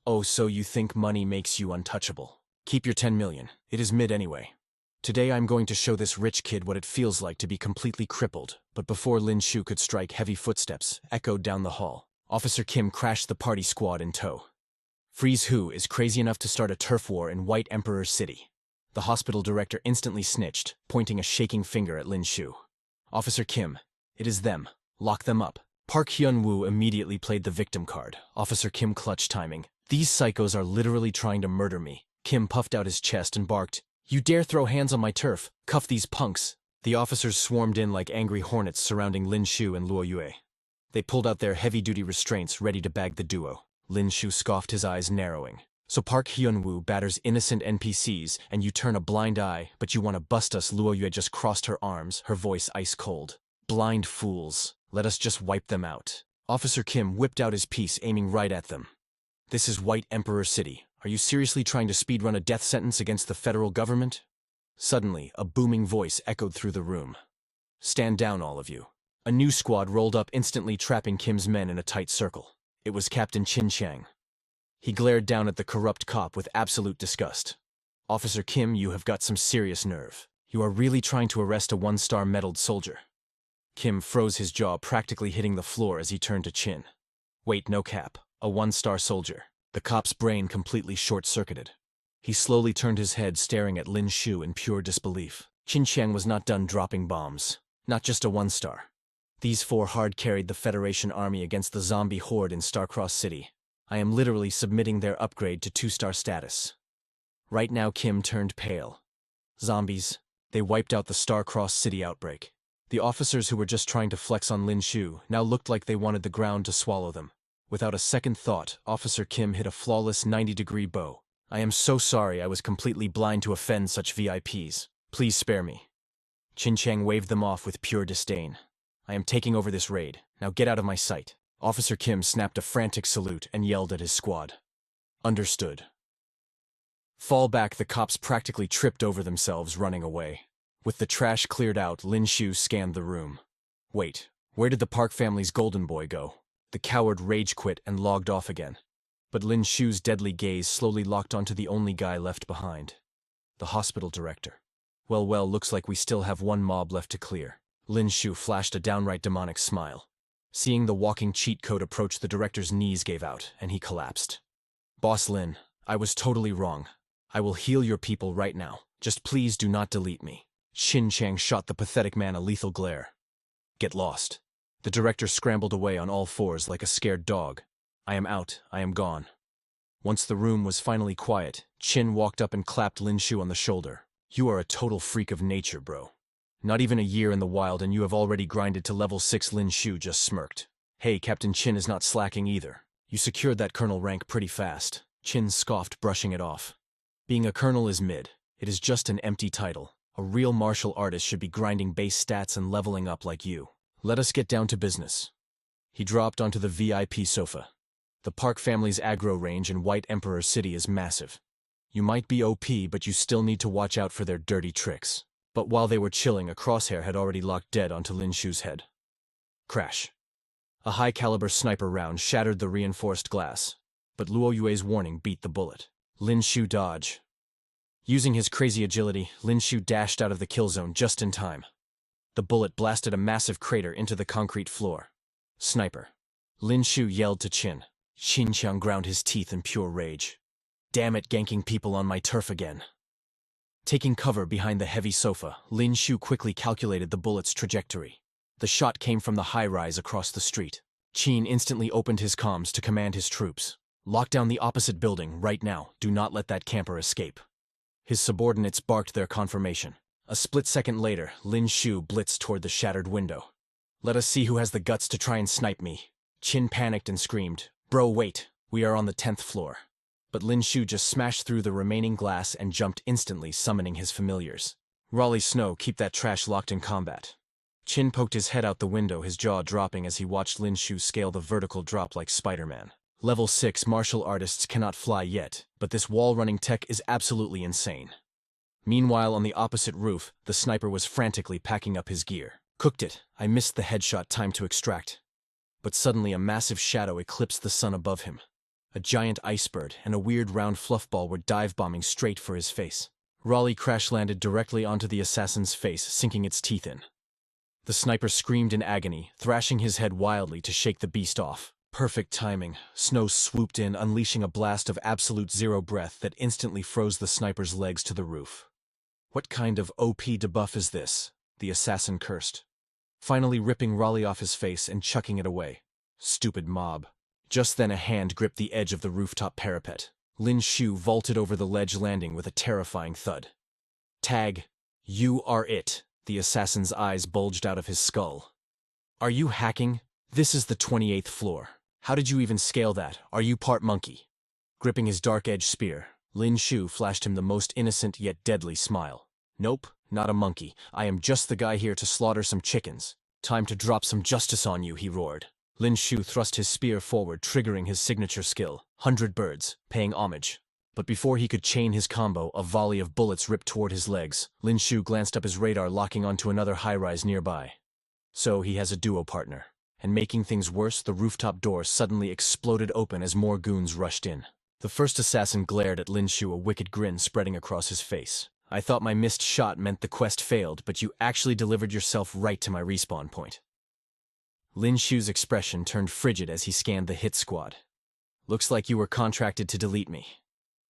Oh, so you think money makes you untouchable? Keep your 10 million. It is mid anyway. Today I'm going to show this rich kid what it feels like to be completely crippled. But before Lin Xiu could strike, heavy footsteps echoed down the hall. Officer Kim crashed the party squad in tow. Freeze who is crazy enough to start a turf war in White Emperor City? The hospital director instantly snitched, pointing a shaking finger at Lin Xiu. Officer Kim, it is them. Lock them up. Park Hyun-woo immediately played the victim card. Officer Kim clutch timing. These psychos are literally trying to murder me. Kim puffed out his chest and barked, "You dare throw hands on my turf? Cuff these punks." The officers swarmed in like angry hornets surrounding Lin Xiu and Luo Yue. They pulled out their heavy-duty restraints, ready to bag the duo. Lin Xiu scoffed, his eyes narrowing. So Park Hyun-woo batters innocent NPCs, and you turn a blind eye, but you want to bust us? Luo Yue just crossed her arms, her voice ice cold. Blind fools. Let us just wipe them out. Officer Kim whipped out his piece, aiming right at them. This is White Emperor City. Are you seriously trying to speedrun a death sentence against the federal government? Suddenly, a booming voice echoed through the room. Stand down, all of you. A new squad rolled up, instantly trapping Kim's men in a tight circle. It was Captain Chin Chang. He glared down at the corrupt cop with absolute disgust. Officer Kim, you have got some serious nerve. You are really trying to arrest a one-star medaled soldier. Kim froze, his jaw practically hitting the floor as he turned to Chin. Wait, no cap. A one-star soldier. The cop's brain completely short-circuited. He slowly turned his head, staring at Lin Xiu in pure disbelief. Chin Chang was not done dropping bombs. Not just a one-star. These four hard-carried the Federation army against the zombie horde in Starcross City. I am literally submitting their upgrade to 2-star status. Right now, Kim turned pale. Zombies. They wiped out the Starcross City outbreak. The officers who were just trying to flex on Lin Xiu now looked like they wanted the ground to swallow them. Without a second thought, Officer Kim hit a flawless 90-degree bow. I am so sorry, I was completely blind to offend such VIPs. Please spare me. Chin Chang waved them off with pure disdain. I am taking over this raid. Now get out of my sight. Officer Kim snapped a frantic salute and yelled at his squad. Understood. Fall back. The cops practically tripped over themselves running away. With the trash cleared out, Lin Xiu scanned the room. Wait, where did the Park family's golden boy go? The coward rage quit and logged off again. But Lin Xiu's deadly gaze slowly locked onto the only guy left behind. The hospital director. Well, looks like we still have one mob left to clear. Lin Xiu flashed a downright demonic smile. Seeing the walking cheat code approach, the director's knees gave out, and he collapsed. Boss Lin, I was totally wrong. I will heal your people right now. Just please do not delete me. Chin Chang shot the pathetic man a lethal glare. Get lost. The director scrambled away on all fours like a scared dog. I am out. I am gone. Once the room was finally quiet, Chin walked up and clapped Lin Xiu on the shoulder. You are a total freak of nature, bro. Not even a year in the wild and you have already grinded to level 6. Lin Xiu just smirked. Hey, Captain Chin is not slacking either. You secured that colonel rank pretty fast. Chin scoffed, brushing it off. Being a colonel is mid. It is just an empty title. A real martial artist should be grinding base stats and leveling up like you. Let us get down to business. He dropped onto the VIP sofa. The Park family's aggro range in White Emperor City is massive. You might be OP, but you still need to watch out for their dirty tricks. But while they were chilling, a crosshair had already locked dead onto Lin Xiu's head. Crash. A high-caliber sniper round shattered the reinforced glass, but Luo Yue's warning beat the bullet. Lin Xiu dodge. Using his crazy agility, Lin Xiu dashed out of the kill zone just in time. The bullet blasted a massive crater into the concrete floor. Sniper. Lin Xiu yelled to Chin. Chin Chang ground his teeth in pure rage. Damn it, ganking people on my turf again. Taking cover behind the heavy sofa, Lin Xiu quickly calculated the bullet's trajectory. The shot came from the high-rise across the street. Qin instantly opened his comms to command his troops. Lock down the opposite building right now. Do not let that camper escape. His subordinates barked their confirmation. A split second later, Lin Xiu blitzed toward the shattered window. Let us see who has the guts to try and snipe me. Qin panicked and screamed, Bro, wait, we are on the 10th floor. But Lin Xiu just smashed through the remaining glass and jumped instantly, summoning his familiars. Raleigh Snow, keep that trash locked in combat. Qin poked his head out the window, his jaw dropping as he watched Lin Xiu scale the vertical drop like Spider-Man. Level 6 martial artists cannot fly yet, but this wall-running tech is absolutely insane. Meanwhile, on the opposite roof, the sniper was frantically packing up his gear. Cooked it. I missed the headshot time to extract. But suddenly a massive shadow eclipsed the sun above him. A giant icebird and a weird round fluffball were dive-bombing straight for his face. Raleigh crash-landed directly onto the assassin's face, sinking its teeth in. The sniper screamed in agony, thrashing his head wildly to shake the beast off. Perfect timing. Snow swooped in, unleashing a blast of absolute zero breath that instantly froze the sniper's legs to the roof. What kind of OP debuff is this? The assassin cursed, finally ripping Raleigh off his face and chucking it away. Stupid mob. Just then a hand gripped the edge of the rooftop parapet. Lin Xiu vaulted over the ledge, landing with a terrifying thud. Tag, you are it. The assassin's eyes bulged out of his skull. Are you hacking? This is the 28th floor. How did you even scale that? Are you part monkey? Gripping his dark-edged spear, Lin Xiu flashed him the most innocent yet deadly smile. Nope, not a monkey. I am just the guy here to slaughter some chickens. Time to drop some justice on you, he roared. Lin Xiu thrust his spear forward, triggering his signature skill, 100 birds, paying homage. But before he could chain his combo, a volley of bullets ripped toward his legs. Lin Xiu glanced up his radar, locking onto another high-rise nearby. So he has a duo partner. And making things worse, the rooftop door suddenly exploded open as more goons rushed in. The first assassin glared at Lin Xiu, a wicked grin spreading across his face. I thought my missed shot meant the quest failed, but you actually delivered yourself right to my respawn point. Lin Xiu's expression turned frigid as he scanned the hit squad. Looks like you were contracted to delete me.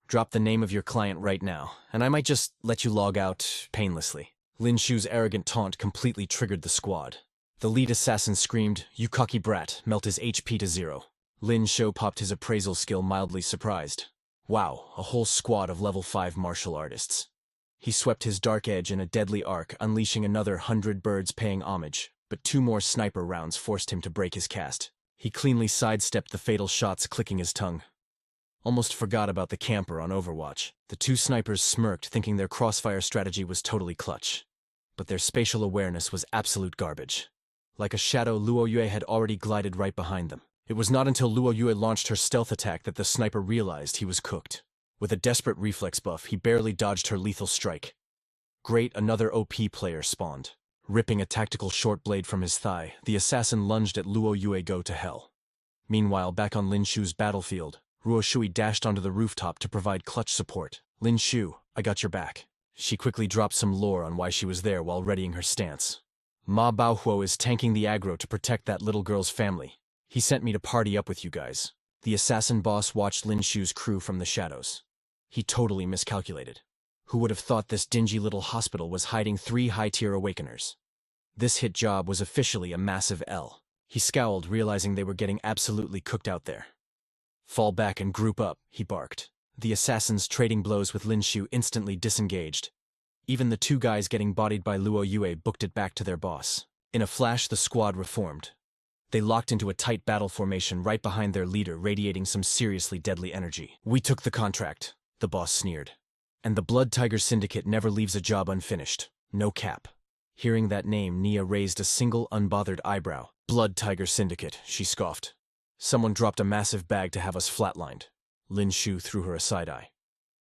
Drop the name of your client right now, and I might just let you log out painlessly. Lin Xiu's arrogant taunt completely triggered the squad. The lead assassin screamed, You cocky brat, melt his HP to 0. Lin Xiu popped his appraisal skill, mildly surprised. Wow, a whole squad of level 5 martial artists. He swept his dark edge in a deadly arc, unleashing another 100 birds paying homage, but 2 more sniper rounds forced him to break his cast. He cleanly sidestepped the fatal shots, clicking his tongue. Almost forgot about the camper on Overwatch. The 2 snipers smirked, thinking their crossfire strategy was totally clutch. But their spatial awareness was absolute garbage. Like a shadow, Luo Yue had already glided right behind them. It was not until Luo Yue launched her stealth attack that the sniper realized he was cooked. With a desperate reflex buff, he barely dodged her lethal strike. Great, another OP player spawned. Ripping a tactical short blade from his thigh, the assassin lunged at Luo Yue. Go to hell. Meanwhile, back on Lin Xiu's battlefield, Ruo Shui dashed onto the rooftop to provide clutch support. Lin Xiu, I got your back. She quickly dropped some lore on why she was there while readying her stance. Ma Baohuo is tanking the aggro to protect that little girl's family. He sent me to party up with you guys. The assassin boss watched Lin Xiu's crew from the shadows. He totally miscalculated. Who would have thought this dingy little hospital was hiding 3 high-tier awakeners? This hit job was officially a massive L. He scowled, realizing they were getting absolutely cooked out there. Fall back and group up, he barked. The assassins trading blows with Lin Xiu instantly disengaged. Even the 2 guys getting bodied by Luo Yue booked it back to their boss. In a flash, the squad reformed. They locked into a tight battle formation right behind their leader, radiating some seriously deadly energy. We took the contract, the boss sneered. And the Blood Tiger Syndicate never leaves a job unfinished. No cap. Hearing that name, Nia raised a single unbothered eyebrow. Blood Tiger Syndicate, she scoffed. Someone dropped a massive bag to have us flatlined. Lin Xiu threw her a side-eye.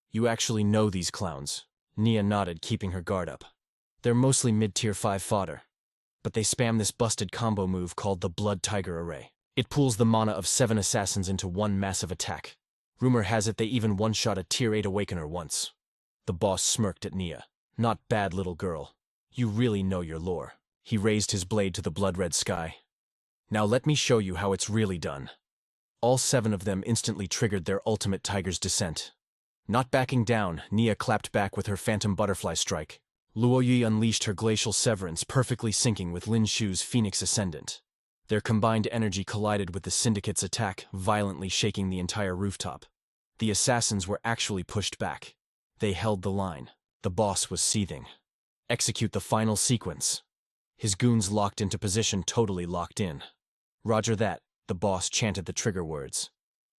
You actually know these clowns? Nia nodded, keeping her guard up. They're mostly mid-tier 5 fodder. But they spam this busted combo move called the Blood Tiger Array. It pools the mana of 7 assassins into one massive attack. Rumor has it they even one-shot a tier 8 awakener once. The boss smirked at Nia. Not bad, little girl. You really know your lore. He raised his blade to the blood-red sky. Now let me show you how it's really done. All 7 of them instantly triggered their ultimate Tiger's Descent. Not backing down, Nia clapped back with her phantom butterfly strike. Luo Yi unleashed her glacial severance, perfectly syncing with Lin Xiu's Phoenix Ascendant. Their combined energy collided with the Syndicate's attack, violently shaking the entire rooftop. The assassins were actually pushed back. They held the line. The boss was seething. Execute the final sequence. His goons locked into position, totally locked in. Roger that, the boss chanted the trigger words.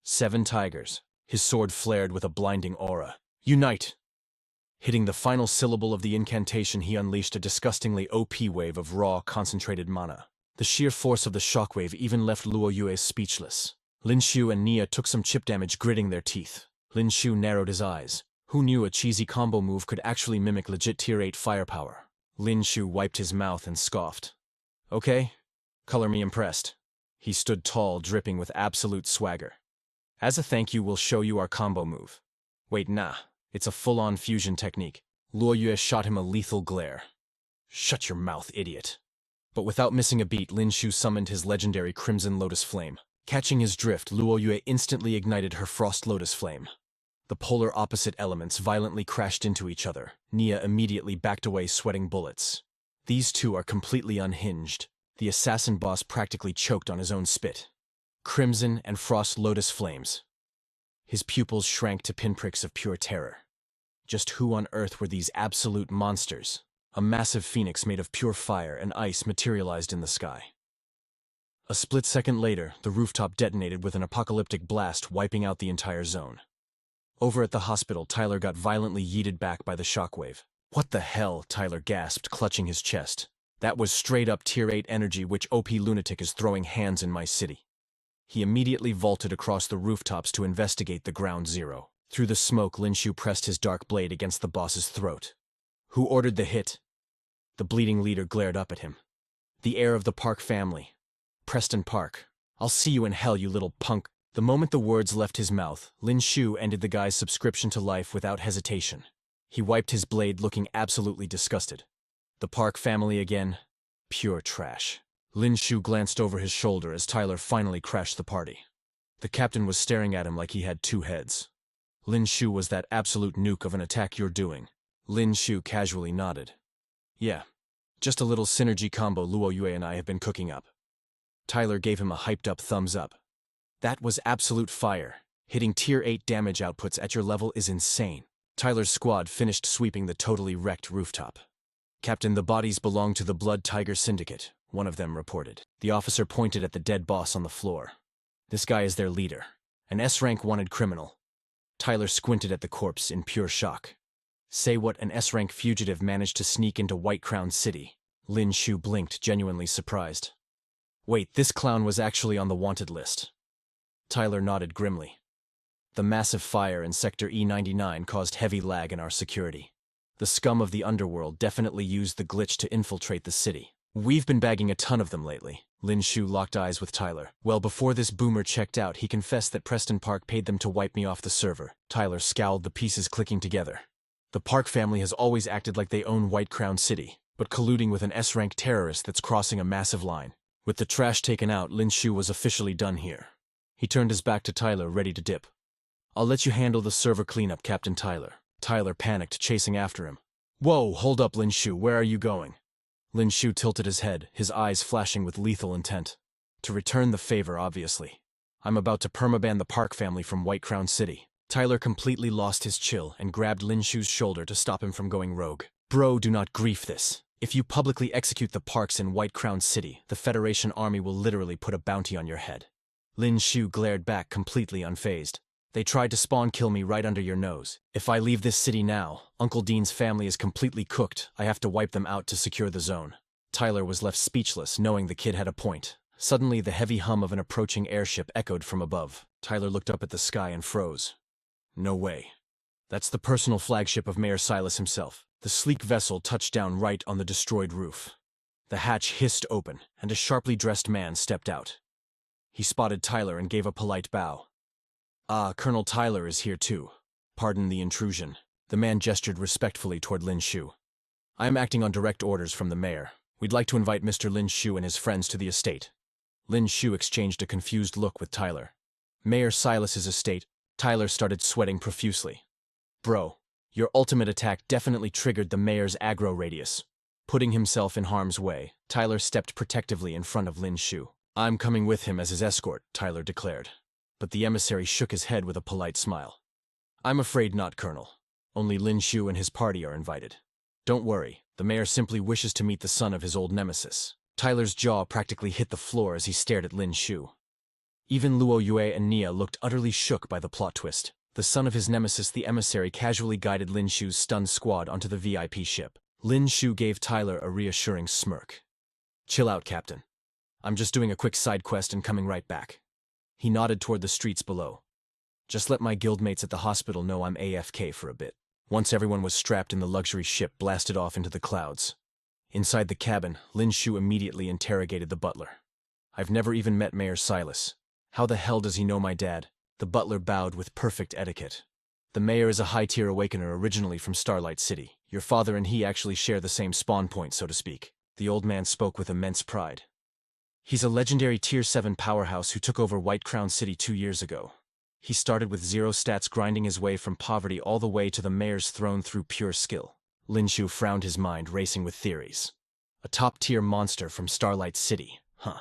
7 tigers. His sword flared with a blinding aura. Unite! Hitting the final syllable of the incantation, he unleashed a disgustingly OP wave of raw, concentrated mana. The sheer force of the shockwave even left Luo Yue speechless. Lin Xiu and Nia took some chip damage, gritting their teeth. Lin Xiu narrowed his eyes. Who knew a cheesy combo move could actually mimic legit tier 8 firepower? Lin Xiu wiped his mouth and scoffed. Okay, color me impressed. He stood tall, dripping with absolute swagger. As a thank you, we'll show you our combo move. Wait, nah, it's a full-on fusion technique. Luo Yue shot him a lethal glare. Shut your mouth, idiot. But without missing a beat, Lin Xiu summoned his legendary Crimson Lotus Flame. Catching his drift, Luo Yue instantly ignited her Frost Lotus Flame. The polar opposite elements violently crashed into each other. Nia immediately backed away, sweating bullets. These two are completely unhinged. The assassin boss practically choked on his own spit. Crimson and Frost Lotus Flames. His pupils shrank to pinpricks of pure terror. Just who on earth were these absolute monsters? A massive phoenix made of pure fire and ice materialized in the sky. A split second later, the rooftop detonated with an apocalyptic blast, wiping out the entire zone. Over at the hospital, Tyler got violently yeeted back by the shockwave. What the hell? Tyler gasped, clutching his chest. That was straight up tier 8 energy, which OP lunatic is throwing hands in my city. He immediately vaulted across the rooftops to investigate the ground zero. Through the smoke, Lin Xiu pressed his dark blade against the boss's throat. Who ordered the hit? The bleeding leader glared up at him. The heir of the Park family. Preston Park. I'll see you in hell, you little punk. The moment the words left his mouth, Lin Xiu ended the guy's subscription to life without hesitation. He wiped his blade, looking absolutely disgusted. The Park family again? Pure trash. Lin Xiu glanced over his shoulder as Tyler finally crashed the party. The captain was staring at him like he had 2 heads. Lin Xiu, was that absolute nuke of an attack you're doing? Lin Xiu casually nodded. Yeah, just a little synergy combo Luo Yue and I have been cooking up. Tyler gave him a hyped-up thumbs up. That was absolute fire. Hitting tier 8 damage outputs at your level is insane. Tyler's squad finished sweeping the totally wrecked rooftop. Captain, the bodies belong to the Blood Tiger Syndicate, one of them reported. The officer pointed at the dead boss on the floor. This guy is their leader. An S-rank wanted criminal. Tyler squinted at the corpse in pure shock. Say what? An S-rank fugitive managed to sneak into White Crown City. Lin Xiu blinked, genuinely surprised. Wait, this clown was actually on the wanted list. Tyler nodded grimly. The massive fire in Sector E99 caused heavy lag in our security. The scum of the underworld definitely used the glitch to infiltrate the city. We've been bagging a ton of them lately. Lin Xiu locked eyes with Tyler. Well, before this boomer checked out, he confessed that Preston Park paid them to wipe me off the server. Tyler scowled, the pieces clicking together. The Park family has always acted like they own White Crown City, but colluding with an S-rank terrorist that's crossing a massive line. With the trash taken out, Lin Xiu was officially done here. He turned his back to Tyler, ready to dip. I'll let you handle the server cleanup, Captain Tyler. Tyler panicked, chasing after him. Whoa, hold up, Lin Xiu, where are you going? Lin Xiu tilted his head, his eyes flashing with lethal intent. To return the favor, obviously. I'm about to permaban the Park family from White Crown City. Tyler completely lost his chill and grabbed Lin Xiu's shoulder to stop him from going rogue. Bro, do not grief this. If you publicly execute the Parks in White Crown City, the Federation army will literally put a bounty on your head. Lin Xiu glared back, completely unfazed. They tried to spawn kill me right under your nose. If I leave this city now, Uncle Dean's family is completely cooked. I have to wipe them out to secure the zone. Tyler was left speechless, knowing the kid had a point. Suddenly, the heavy hum of an approaching airship echoed from above. Tyler looked up at the sky and froze. No way. That's the personal flagship of Mayor Silas himself. The sleek vessel touched down right on the destroyed roof. The hatch hissed open, and a sharply dressed man stepped out. He spotted Tyler and gave a polite bow. Ah, Colonel Tyler is here too. Pardon the intrusion. The man gestured respectfully toward Lin Xiu. I am acting on direct orders from the mayor. We'd like to invite Mr. Lin Xiu and his friends to the estate. Lin Xiu exchanged a confused look with Tyler. Mayor Silas's estate. Tyler started sweating profusely. Bro, your ultimate attack definitely triggered the mayor's aggro radius. Putting himself in harm's way, Tyler stepped protectively in front of Lin Xiu. I'm coming with him as his escort, Tyler declared. But the emissary shook his head with a polite smile. I'm afraid not, Colonel. Only Lin Xiu and his party are invited. Don't worry, the mayor simply wishes to meet the son of his old nemesis. Tyler's jaw practically hit the floor as he stared at Lin Xiu. Even Luo Yue and Nia looked utterly shook by the plot twist. The son of his nemesis, the emissary, casually guided Lin Xiu's stunned squad onto the VIP ship. Lin Xiu gave Tyler a reassuring smirk. Chill out, Captain. I'm just doing a quick side quest and coming right back. He nodded toward the streets below. Just let my guildmates at the hospital know I'm AFK for a bit. Once everyone was strapped in, the luxury ship blasted off into the clouds. Inside the cabin, Lin Xiu immediately interrogated the butler. I've never even met Mayor Silas. How the hell does he know my dad? The butler bowed with perfect etiquette. The mayor is a high-tier awakener originally from Starlight City. Your father and he actually share the same spawn point, so to speak. The old man spoke with immense pride. He's a legendary Tier 7 powerhouse who took over White Crown City 2 years ago. He started with 0 stats, grinding his way from poverty all the way to the mayor's throne through pure skill. Lin Xiu frowned, his mind racing with theories. A top-tier monster from Starlight City, huh?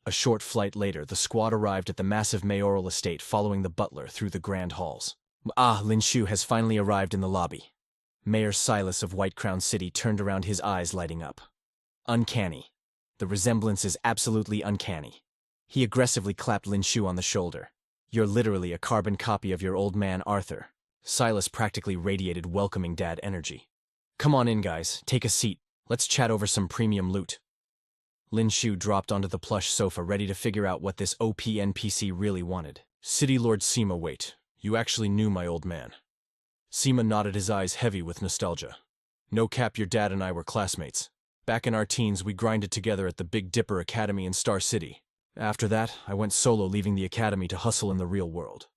A short flight later, the squad arrived at the massive mayoral estate, following the butler through the grand halls. Lin Xiu has finally arrived in the lobby. Mayor Silas of White Crown City turned around, his eyes lighting up. Uncanny. The resemblance is absolutely uncanny. He aggressively clapped Lin Xiu on the shoulder. You're literally a carbon copy of your old man, Arthur. Silas practically radiated welcoming dad energy. Come on in, guys. Take a seat. Let's chat over some premium loot. Lin Xiu dropped onto the plush sofa, ready to figure out what this OP NPC really wanted. City Lord Sima, wait. You actually knew my old man. Sima nodded, his eyes heavy with nostalgia. No cap, your dad and I were classmates. Back in our teens, we grinded together at the Big Dipper Academy in Star City. After that, I went solo, leaving the academy to hustle in the real world.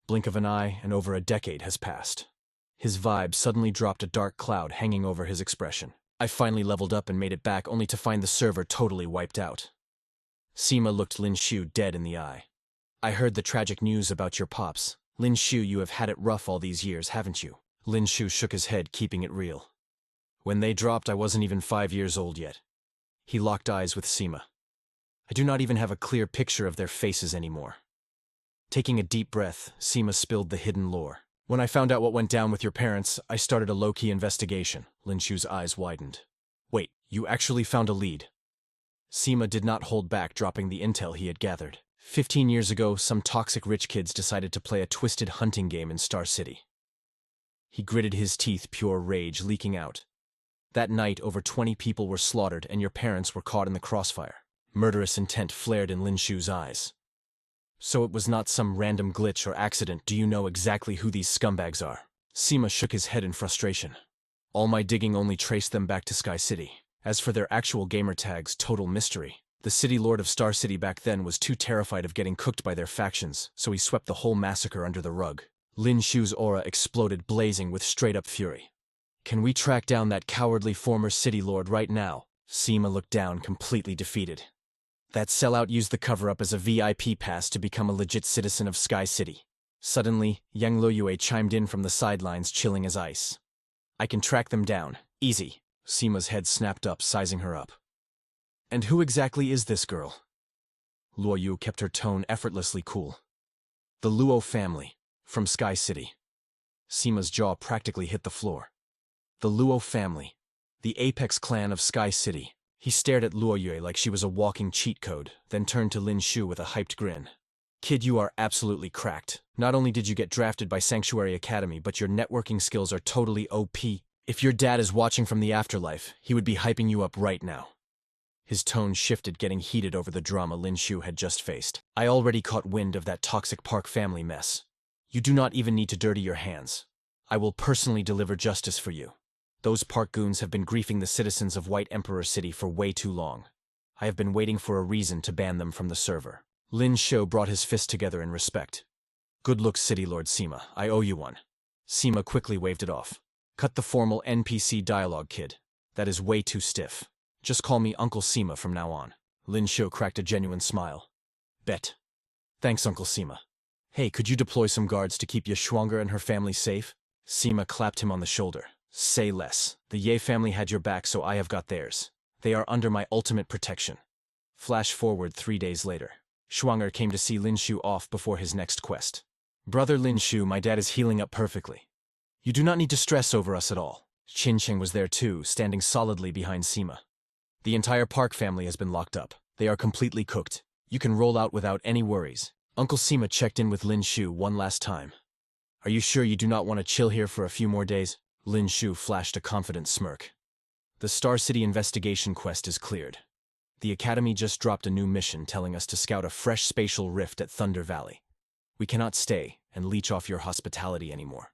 Blink of an eye, and over a decade has passed. His vibe suddenly dropped, a dark cloud hanging over his expression. I finally leveled up and made it back, only to find the server totally wiped out. Sima looked Lin Xiu dead in the eye. I heard the tragic news about your pops. Lin Xiu, you have had it rough all these years, haven't you? Lin Xiu shook his head, keeping it real. When they dropped, I wasn't even 5 years old yet. He locked eyes with Sima. I do not even have a clear picture of their faces anymore. Taking a deep breath, Sima spilled the hidden lore. When I found out what went down with your parents, I started a low-key investigation. Lin Xiu's eyes widened. Wait, you actually found a lead? Sima did not hold back, dropping the intel he had gathered. 15 years ago, some toxic rich kids decided to play a twisted hunting game in Star City. He gritted his teeth, pure rage leaking out. That night, over 20 people were slaughtered, and your parents were caught in the crossfire. Murderous intent flared in Lin Xiu's eyes. So it was not some random glitch or accident. Do you know exactly who these scumbags are? Sima shook his head in frustration. All my digging only traced them back to Sky City. As for their actual gamer tags, total mystery. The city lord of Star City back then was too terrified of getting cooked by their factions, so he swept the whole massacre under the rug. Lin Xiu's aura exploded, blazing with straight-up fury. Can we track down that cowardly former city lord right now? Sima looked down, completely defeated. That sellout used the cover-up as a VIP pass to become a legit citizen of Sky City. Suddenly, young Luoyue chimed in from the sidelines, chilling as ice. I can track them down. Easy. Sima's head snapped up, sizing her up. And who exactly is this girl? Luoyu kept her tone effortlessly cool. The Luo family, from Sky City. Sima's jaw practically hit the floor. The Luo family, the apex clan of Sky City. He stared at Luoyue like she was a walking cheat code, then turned to Lin Xiu with a hyped grin. Kid, you are absolutely cracked. Not only did you get drafted by Sanctuary Academy, but your networking skills are totally OP. If your dad is watching from the afterlife, he would be hyping you up right now. His tone shifted, getting heated over the drama Lin Xiu had just faced. I already caught wind of that toxic Park family mess. You do not even need to dirty your hands. I will personally deliver justice for you. Those Park goons have been griefing the citizens of White Emperor City for way too long. I have been waiting for a reason to ban them from the server. Lin Xiu brought his fist together in respect. Good looks, City Lord Sima. I owe you one. Sima quickly waved it off. Cut the formal NPC dialogue, kid. That is way too stiff. Just call me Uncle Sima from now on. Lin Xiu cracked a genuine smile. Bet. Thanks, Uncle Sima. Hey, could you deploy some guards to keep Yashuanga and her family safe? Sima clapped him on the shoulder. Say less. The Ye family had your back, so I have got theirs. They are under my ultimate protection. Flash forward 3 days later. Schwanger came to see Lin Xiu off before his next quest. Brother Lin Xiu, my dad is healing up perfectly. You do not need to stress over us at all. Qin Sheng was there too, standing solidly behind Sima. The entire Park family has been locked up. They are completely cooked. You can roll out without any worries. Uncle Sima checked in with Lin Xiu one last time. Are you sure you do not want to chill here for a few more days? Lin Xiu flashed a confident smirk. The Star City investigation quest is cleared. The Academy just dropped a new mission telling us to scout a fresh spatial rift at Thunder Valley. We cannot stay and leech off your hospitality anymore.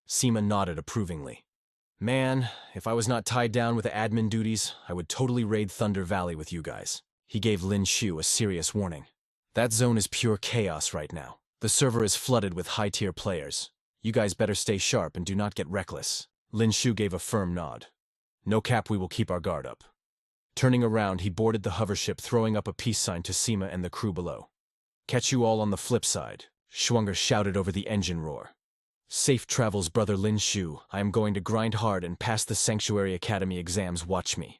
Sima nodded approvingly. Man, if I was not tied down with the admin duties, I would totally raid Thunder Valley with you guys. He gave Lin Xiu a serious warning. That zone is pure chaos right now. The server is flooded with high-tier players. You guys better stay sharp and do not get reckless. Lin Xiu gave a firm nod. No cap, we will keep our guard up. Turning around, he boarded the hovership, throwing up a peace sign to Sima and the crew below. Catch you all on the flip side, Schwanger shouted over the engine roar. Safe travels, brother Lin Xiu. I am going to grind hard and pass the Sanctuary Academy exams, watch me.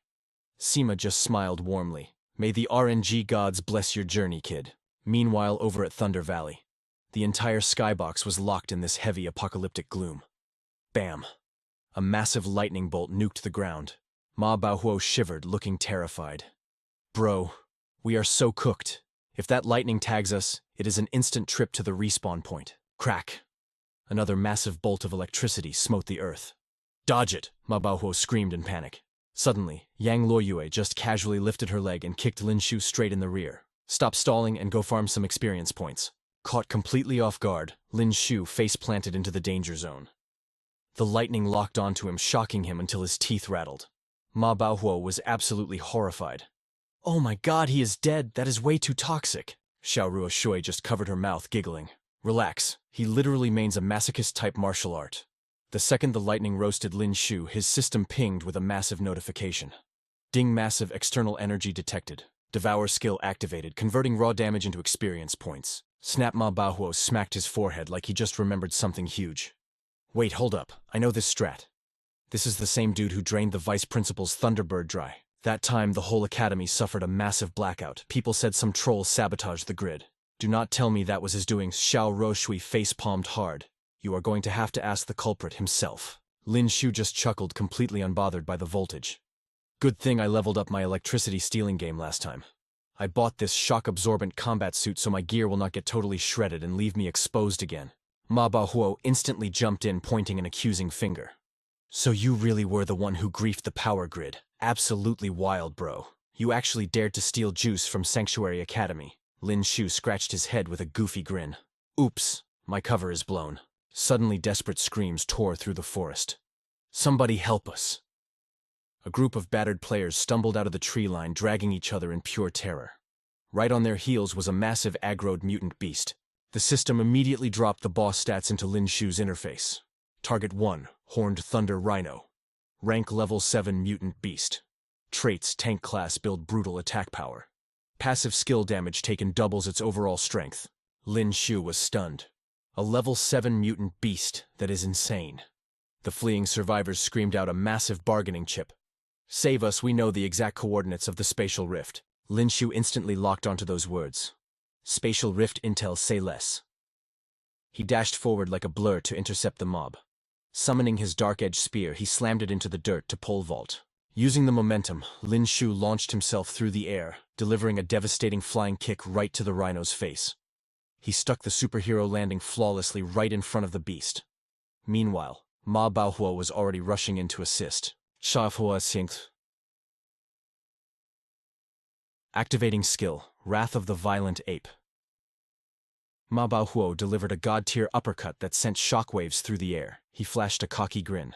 Sima just smiled warmly. May the RNG gods bless your journey, kid. Meanwhile, over at Thunder Valley, the entire skybox was locked in this heavy apocalyptic gloom. Bam! A massive lightning bolt nuked the ground. Ma Baohuo shivered, looking terrified. Bro, we are so cooked. If that lightning tags us, it is an instant trip to the respawn point. Crack! Another massive bolt of electricity smote the earth. Dodge it! Ma Baohuo screamed in panic. Suddenly, Yang Luoyue just casually lifted her leg and kicked Lin Xiu straight in the rear. Stop stalling and go farm some experience points. Caught completely off guard, Lin Xiu face-planted into the danger zone. The lightning locked onto him, shocking him until his teeth rattled. Ma Baohuo was absolutely horrified. Oh my god, he is dead. That is way too toxic. Xiao Ruoshui just covered her mouth, giggling. Relax, he literally mains a masochist-type martial art. The second the lightning roasted Lin Xiu, his system pinged with a massive notification. Ding, massive external energy detected. Devour skill activated, converting raw damage into experience points. Snap. Ma Baohuo smacked his forehead like he just remembered something huge. Wait, hold up. I know this strat. This is the same dude who drained the vice principal's Thunderbird dry. That time, the whole academy suffered a massive blackout. People said some troll sabotaged the grid. Do not tell me that was his doing. Xiao Ruoshui face-palmed hard. You are going to have to ask the culprit himself. Lin Xiu just chuckled, completely unbothered by the voltage. Good thing I leveled up my electricity stealing game last time. I bought this shock-absorbent combat suit so my gear will not get totally shredded and leave me exposed again. Ma Baohuo instantly jumped in, pointing an accusing finger. So you really were the one who griefed the power grid. Absolutely wild, bro. You actually dared to steal juice from Sanctuary Academy. Lin Xiu scratched his head with a goofy grin. Oops, my cover is blown. Suddenly desperate screams tore through the forest. Somebody help us. A group of battered players stumbled out of the tree line, dragging each other in pure terror. Right on their heels was a massive aggroed mutant beast. The system immediately dropped the boss stats into Lin Xiu's interface. Target 1, Horned Thunder Rhino. Rank level 7 mutant beast. Traits, tank class, build brutal attack power. Passive skill damage taken doubles its overall strength. Lin Xiu was stunned. A level 7 mutant beast, that is insane. The fleeing survivors screamed out a massive bargaining chip. Save us, we know the exact coordinates of the spatial rift. Lin Xiu instantly locked onto those words. Spatial rift intel, say less. He dashed forward like a blur to intercept the mob. Summoning his dark edge spear, he slammed it into the dirt to pole vault. Using the momentum, Lin Xiu launched himself through the air, delivering a devastating flying kick right to the rhino's face. He stuck the superhero landing flawlessly right in front of the beast. Meanwhile, Ma Baohuo was already rushing in to assist. Activating skill, Wrath of the Violent Ape. Ma Baohuo delivered a god-tier uppercut that sent shockwaves through the air. He flashed a cocky grin.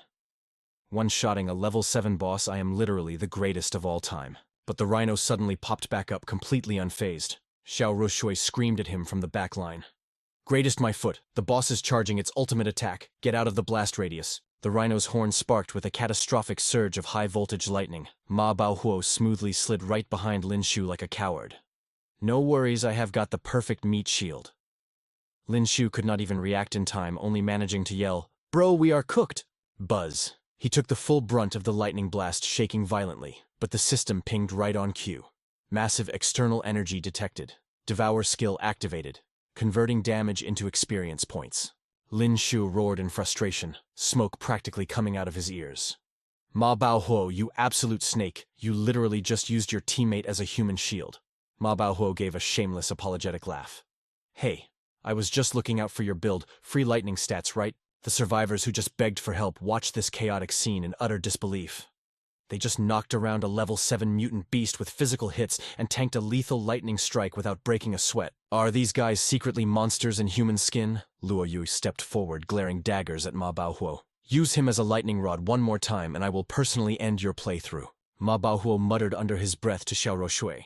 One-shotting a level 7 boss, I am literally the greatest of all time. But the rhino suddenly popped back up, completely unfazed. Xiao Ruoshui screamed at him from the back line. Greatest my foot, the boss is charging its ultimate attack. Get out of the blast radius. The rhino's horn sparked with a catastrophic surge of high-voltage lightning. Ma Baohuo smoothly slid right behind Lin Xiu like a coward. No worries, I have got the perfect meat shield. Lin Xiu could not even react in time, only managing to yell, Bro, we are cooked. Buzz. He took the full brunt of the lightning blast, shaking violently, but the system pinged right on cue. Massive external energy detected. Devour skill activated, converting damage into experience points. Lin Xiu roared in frustration, smoke practically coming out of his ears. Ma Baohuo, you absolute snake, you literally just used your teammate as a human shield. Ma Baohuo gave a shameless apologetic laugh. Hey, I was just looking out for your build, free lightning stats, right? The survivors who just begged for help watched this chaotic scene in utter disbelief. They just knocked around a level 7 mutant beast with physical hits and tanked a lethal lightning strike without breaking a sweat. Are these guys secretly monsters in human skin? Luo Yu stepped forward, glaring daggers at Ma Baohuo. Use him as a lightning rod one more time and I will personally end your playthrough. Ma Baohuo muttered under his breath to Xiao Roshui.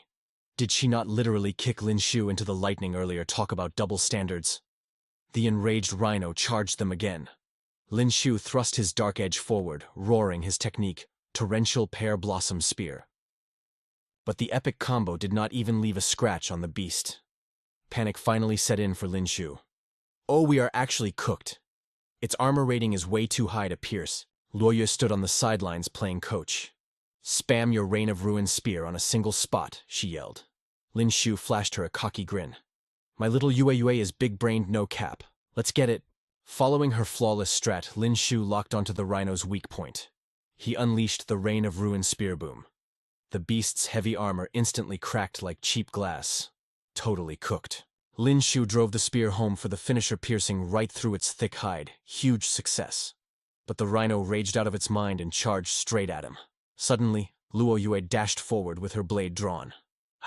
Did she not literally kick Lin Xiu into the lightning earlier? Talk about double standards. The enraged rhino charged them again. Lin Xiu thrust his dark edge forward, roaring his technique, Torrential Pear Blossom Spear. But the epic combo did not even leave a scratch on the beast. Panic finally set in for Lin Xiu. Oh, we are actually cooked. Its armor rating is way too high to pierce. Luo Yu stood on the sidelines playing coach. Spam your Rain of Ruin spear on a single spot, she yelled. Lin Xiu flashed her a cocky grin. My little Yue is big-brained no cap. Let's get it. Following her flawless strat, Lin Xiu locked onto the rhino's weak point. He unleashed the Rain of Ruin spear boom. The beast's heavy armor instantly cracked like cheap glass. Totally cooked. Lin Xiu drove the spear home for the finisher, piercing right through its thick hide. Huge success. But the rhino raged out of its mind and charged straight at him. Suddenly, Luo Yue dashed forward with her blade drawn.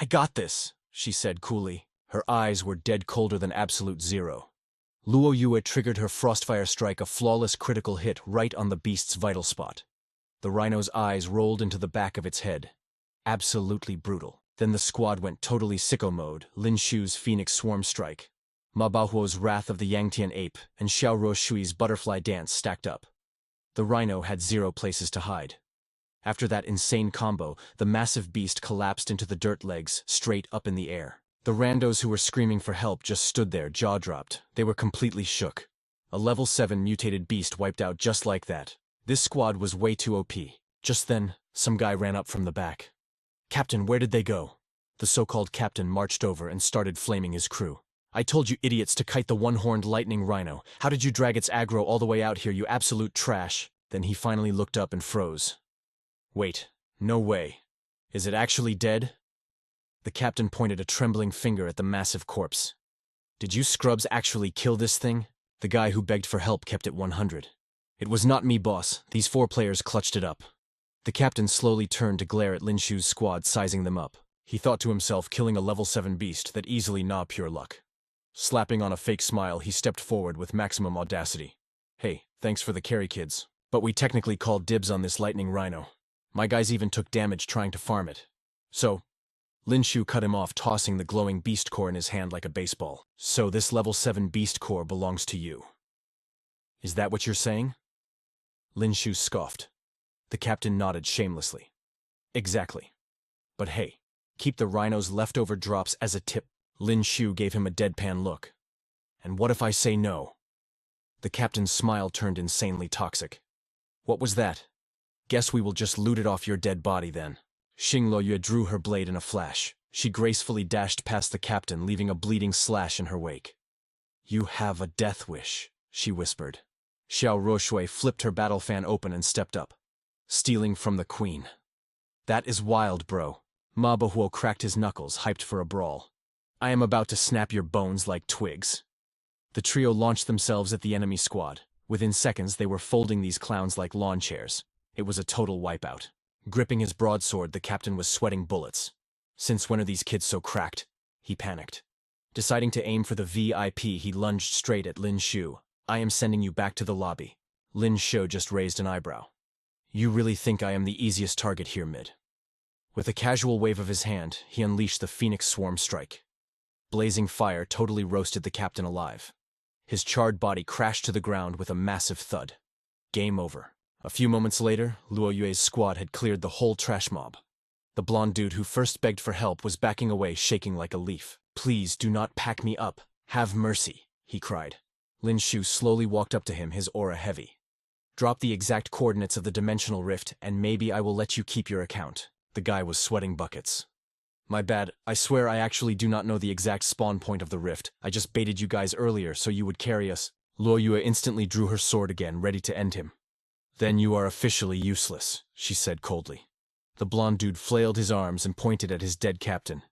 I got this, she said coolly. Her eyes were dead colder than absolute zero. Luo Yue triggered her Frostfire strike, a flawless critical hit right on the beast's vital spot. The rhino's eyes rolled into the back of its head. Absolutely brutal. Then the squad went totally sicko mode, Lin Xiu's Phoenix Swarm Strike, Ma Baohuo's Wrath of the Yangtian Ape, and Xiao Roshui's Butterfly Dance stacked up. The rhino had zero places to hide. After that insane combo, the massive beast collapsed into the dirt, legs straight up in the air. The randos who were screaming for help just stood there, jaw dropped. They were completely shook. A level 7 mutated beast wiped out just like that. This squad was way too OP. Just then, some guy ran up from the back. Captain, where did they go? The so-called captain marched over and started flaming his crew. I told you idiots to kite the one-horned lightning rhino. How did you drag its aggro all the way out here, you absolute trash? Then he finally looked up and froze. Wait, no way. Is it actually dead? The captain pointed a trembling finger at the massive corpse. Did you scrubs actually kill this thing? The guy who begged for help kept it 100. It was not me, boss. These 4 players clutched it up. The captain slowly turned to glare at Lin Xiu's squad, sizing them up. He thought to himself, killing a level 7 beast, that easily, nah, pure luck. Slapping on a fake smile, he stepped forward with maximum audacity. Hey, thanks for the carry, kids. But we technically called dibs on this lightning rhino. My guys even took damage trying to farm it. So, Lin Xiu cut him off, tossing the glowing beast core in his hand like a baseball. So this level 7 beast core belongs to you. Is that what you're saying? Lin Xiu scoffed. The captain nodded shamelessly. Exactly. But hey, keep the rhino's leftover drops as a tip. Lin Xiu gave him a deadpan look. And what if I say no? The captain's smile turned insanely toxic. What was that? Guess we will just loot it off your dead body then. Xing Luoyue drew her blade in a flash. She gracefully dashed past the captain, leaving a bleeding slash in her wake. You have a death wish, she whispered. Xiao Roshui flipped her battle fan open and stepped up. Stealing from the queen. That is wild, bro. Ma Baohuo cracked his knuckles, hyped for a brawl. I am about to snap your bones like twigs. The trio launched themselves at the enemy squad. Within seconds, they were folding these clowns like lawn chairs. It was a total wipeout. Gripping his broadsword, the captain was sweating bullets. Since when are these kids so cracked? He panicked. Deciding to aim for the VIP, he lunged straight at Lin Xiu. I am sending you back to the lobby. Lin Xiu just raised an eyebrow. You really think I am the easiest target here, mid? With a casual wave of his hand, he unleashed the Phoenix Swarm Strike. Blazing fire totally roasted the captain alive. His charred body crashed to the ground with a massive thud. Game over. A few moments later, Luo Yue's squad had cleared the whole trash mob. The blonde dude who first begged for help was backing away, shaking like a leaf. Please do not pack me up. Have mercy, he cried. Lin Xiu slowly walked up to him, his aura heavy. Drop the exact coordinates of the dimensional rift, and maybe I will let you keep your account. The guy was sweating buckets. My bad, I swear I actually do not know the exact spawn point of the rift. I just baited you guys earlier so you would carry us. Luo Yue instantly drew her sword again, ready to end him. Then you are officially useless, she said coldly. The blonde dude flailed his arms and pointed at his dead captain.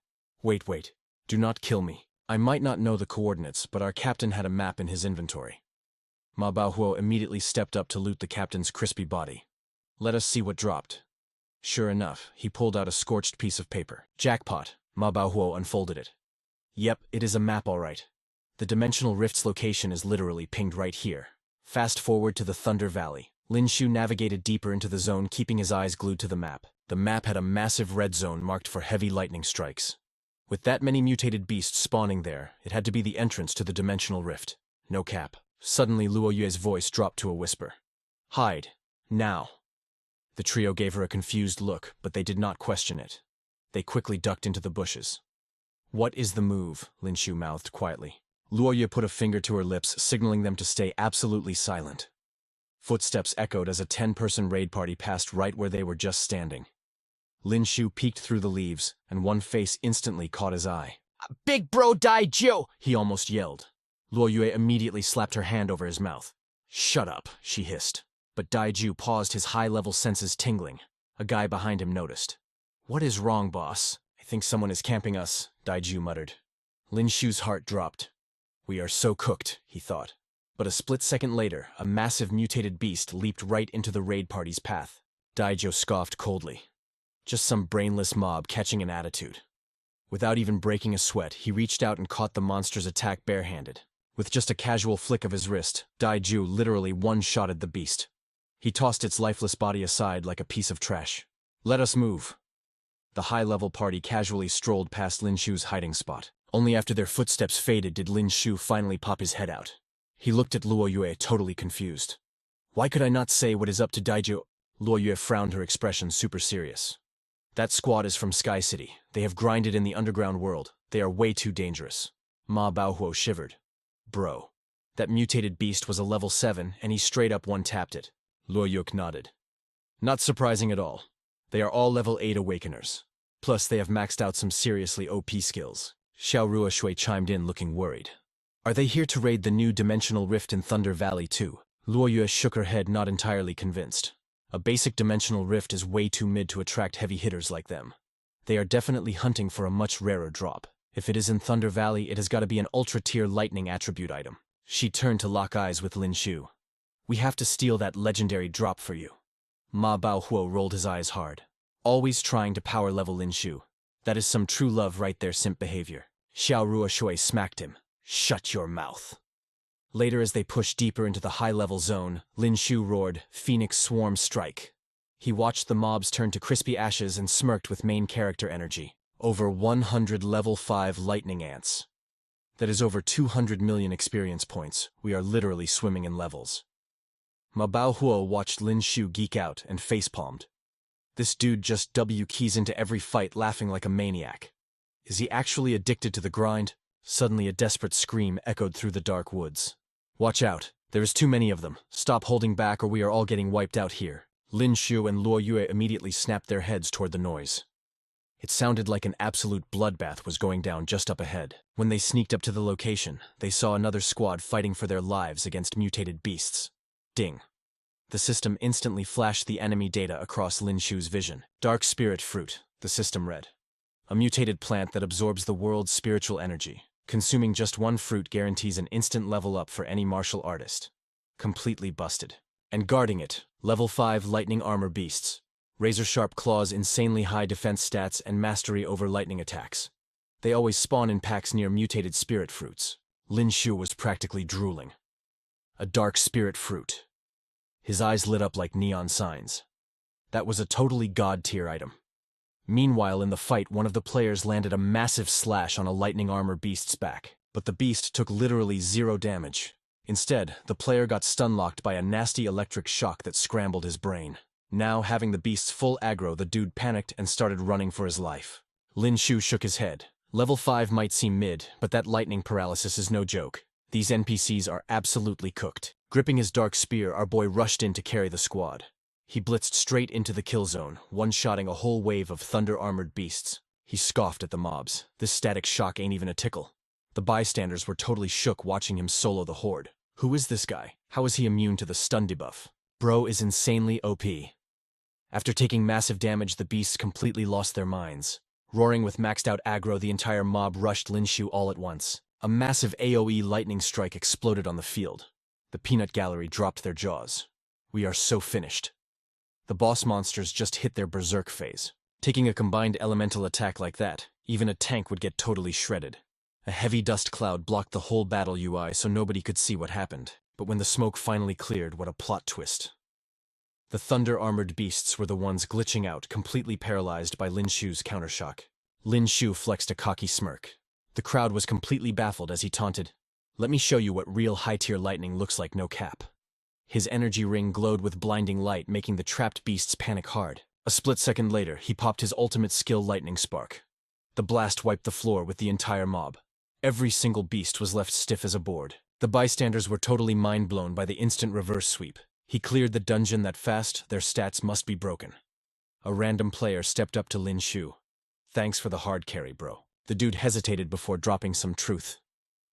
Wait, do not kill me. I might not know the coordinates, but our captain had a map in his inventory. Ma Baohuo immediately stepped up to loot the captain's crispy body. Let us see what dropped. Sure enough, he pulled out a scorched piece of paper. Jackpot, Ma Baohuo unfolded it. Yep, it is a map all right. The dimensional rift's location is literally pinged right here. Fast forward to the Thunder Valley. Lin Xiu navigated deeper into the zone, keeping his eyes glued to the map. The map had a massive red zone marked for heavy lightning strikes. With that many mutated beasts spawning there, it had to be the entrance to the dimensional rift. No cap. Suddenly Luo Yue's voice dropped to a whisper. Hide. Now. The trio gave her a confused look, but they did not question it. They quickly ducked into the bushes. What is the move? Lin Xiu mouthed quietly. Luo Yue put a finger to her lips, signaling them to stay absolutely silent. Footsteps echoed as a 10-person raid party passed right where they were just standing. Lin Xiu peeked through the leaves, and one face instantly caught his eye. Big bro Daiju! He almost yelled. Luo Yue immediately slapped her hand over his mouth. Shut up, she hissed. But Daiju paused, his high-level senses tingling. A guy behind him noticed. What is wrong, boss? I think someone is camping us, Daiju muttered. Lin Xiu's heart dropped. We are so cooked, he thought. But a split second later, a massive mutated beast leaped right into the raid party's path. Daiju scoffed coldly. Just some brainless mob catching an attitude. Without even breaking a sweat, he reached out and caught the monster's attack barehanded. With just a casual flick of his wrist, Daiju literally one-shotted the beast. He tossed its lifeless body aside like a piece of trash. Let us move. The high-level party casually strolled past Lin Xiu's hiding spot. Only after their footsteps faded did Lin Xiu finally pop his head out. He looked at Luo Yue, totally confused. Why could I not say what is up to Daiju? Luo Yue frowned, her expression super serious. That squad is from Sky City. They have grinded in the underground world. They are way too dangerous. Ma Baohuo shivered. Bro. That mutated beast was a level 7, and he straight up one-tapped it. Luo Yue nodded. Not surprising at all. They are all level 8 awakeners. Plus, they have maxed out some seriously OP skills. Xiao Ruoshui chimed in, looking worried. Are they here to raid the new dimensional rift in Thunder Valley too? Luo Yue shook her head, not entirely convinced. A basic dimensional rift is way too mid to attract heavy hitters like them. They are definitely hunting for a much rarer drop. If it is in Thunder Valley, it has got to be an ultra-tier lightning attribute item. She turned to lock eyes with Lin Xiu. We have to steal that legendary drop for you. Ma Baohuo rolled his eyes hard. Always trying to power level Lin Xiu. That is some true love right there, simp behavior. Xiao Ruoshui smacked him. Shut your mouth. Later, as they pushed deeper into the high-level zone, Lin Xiu roared, Phoenix Swarm Strike. He watched the mobs turn to crispy ashes and smirked with main character energy. Over 100 level 5 lightning ants. That is over 200 million experience points. We are literally swimming in levels. Ma Baohuo watched Lin Xiu geek out and facepalmed. This dude just W-keys into every fight, laughing like a maniac. Is he actually addicted to the grind? Suddenly a desperate scream echoed through the dark woods. Watch out, there is too many of them. Stop holding back or we are all getting wiped out here. Lin Xiu and Luo Yue immediately snapped their heads toward the noise. It sounded like an absolute bloodbath was going down just up ahead. When they sneaked up to the location, they saw another squad fighting for their lives against mutated beasts. Ding. The system instantly flashed the enemy data across Lin Xiu's vision. Dark Spirit Fruit, the system read. A mutated plant that absorbs the world's spiritual energy. Consuming just one fruit guarantees an instant level up for any martial artist. Completely busted. And guarding it, level 5 lightning armor beasts. Razor-sharp claws, insanely high defense stats, and mastery over lightning attacks. They always spawn in packs near mutated spirit fruits. Lin Xiu was practically drooling. A dark spirit fruit. His eyes lit up like neon signs. That was a totally god-tier item. Meanwhile, in the fight, one of the players landed a massive slash on a lightning armor beast's back, but the beast took literally 0 damage. Instead, the player got stun-locked by a nasty electric shock that scrambled his brain. Now, having the beast's full aggro, the dude panicked and started running for his life. Lin Xiu shook his head. Level 5 might seem mid, but that lightning paralysis is no joke. These NPCs are absolutely cooked. Gripping his dark spear, our boy rushed in to carry the squad. He blitzed straight into the kill zone, one-shotting a whole wave of thunder-armored beasts. He scoffed at the mobs. This static shock ain't even a tickle. The bystanders were totally shook watching him solo the horde. Who is this guy? How is he immune to the stun debuff? Bro is insanely OP. After taking massive damage, the beasts completely lost their minds. Roaring with maxed out aggro, the entire mob rushed Lin Xiu all at once. A massive AoE lightning strike exploded on the field. The peanut gallery dropped their jaws. We are so finished. The boss monsters just hit their berserk phase. Taking a combined elemental attack like that, even a tank would get totally shredded. A heavy dust cloud blocked the whole battle UI so nobody could see what happened. But when the smoke finally cleared, what a plot twist. The thunder-armored beasts were the ones glitching out, completely paralyzed by Lin Xiu's countershock. Lin Xiu flexed a cocky smirk. The crowd was completely baffled as he taunted, "Let me show you what real high-tier lightning looks like, no cap." His energy ring glowed with blinding light, making the trapped beasts panic hard. A split second later, he popped his ultimate skill lightning spark. The blast wiped the floor with the entire mob. Every single beast was left stiff as a board. The bystanders were totally mind-blown by the instant reverse sweep. He cleared the dungeon that fast, their stats must be broken. A random player stepped up to Lin Xiu. "Thanks for the hard carry, bro." The dude hesitated before dropping some truth.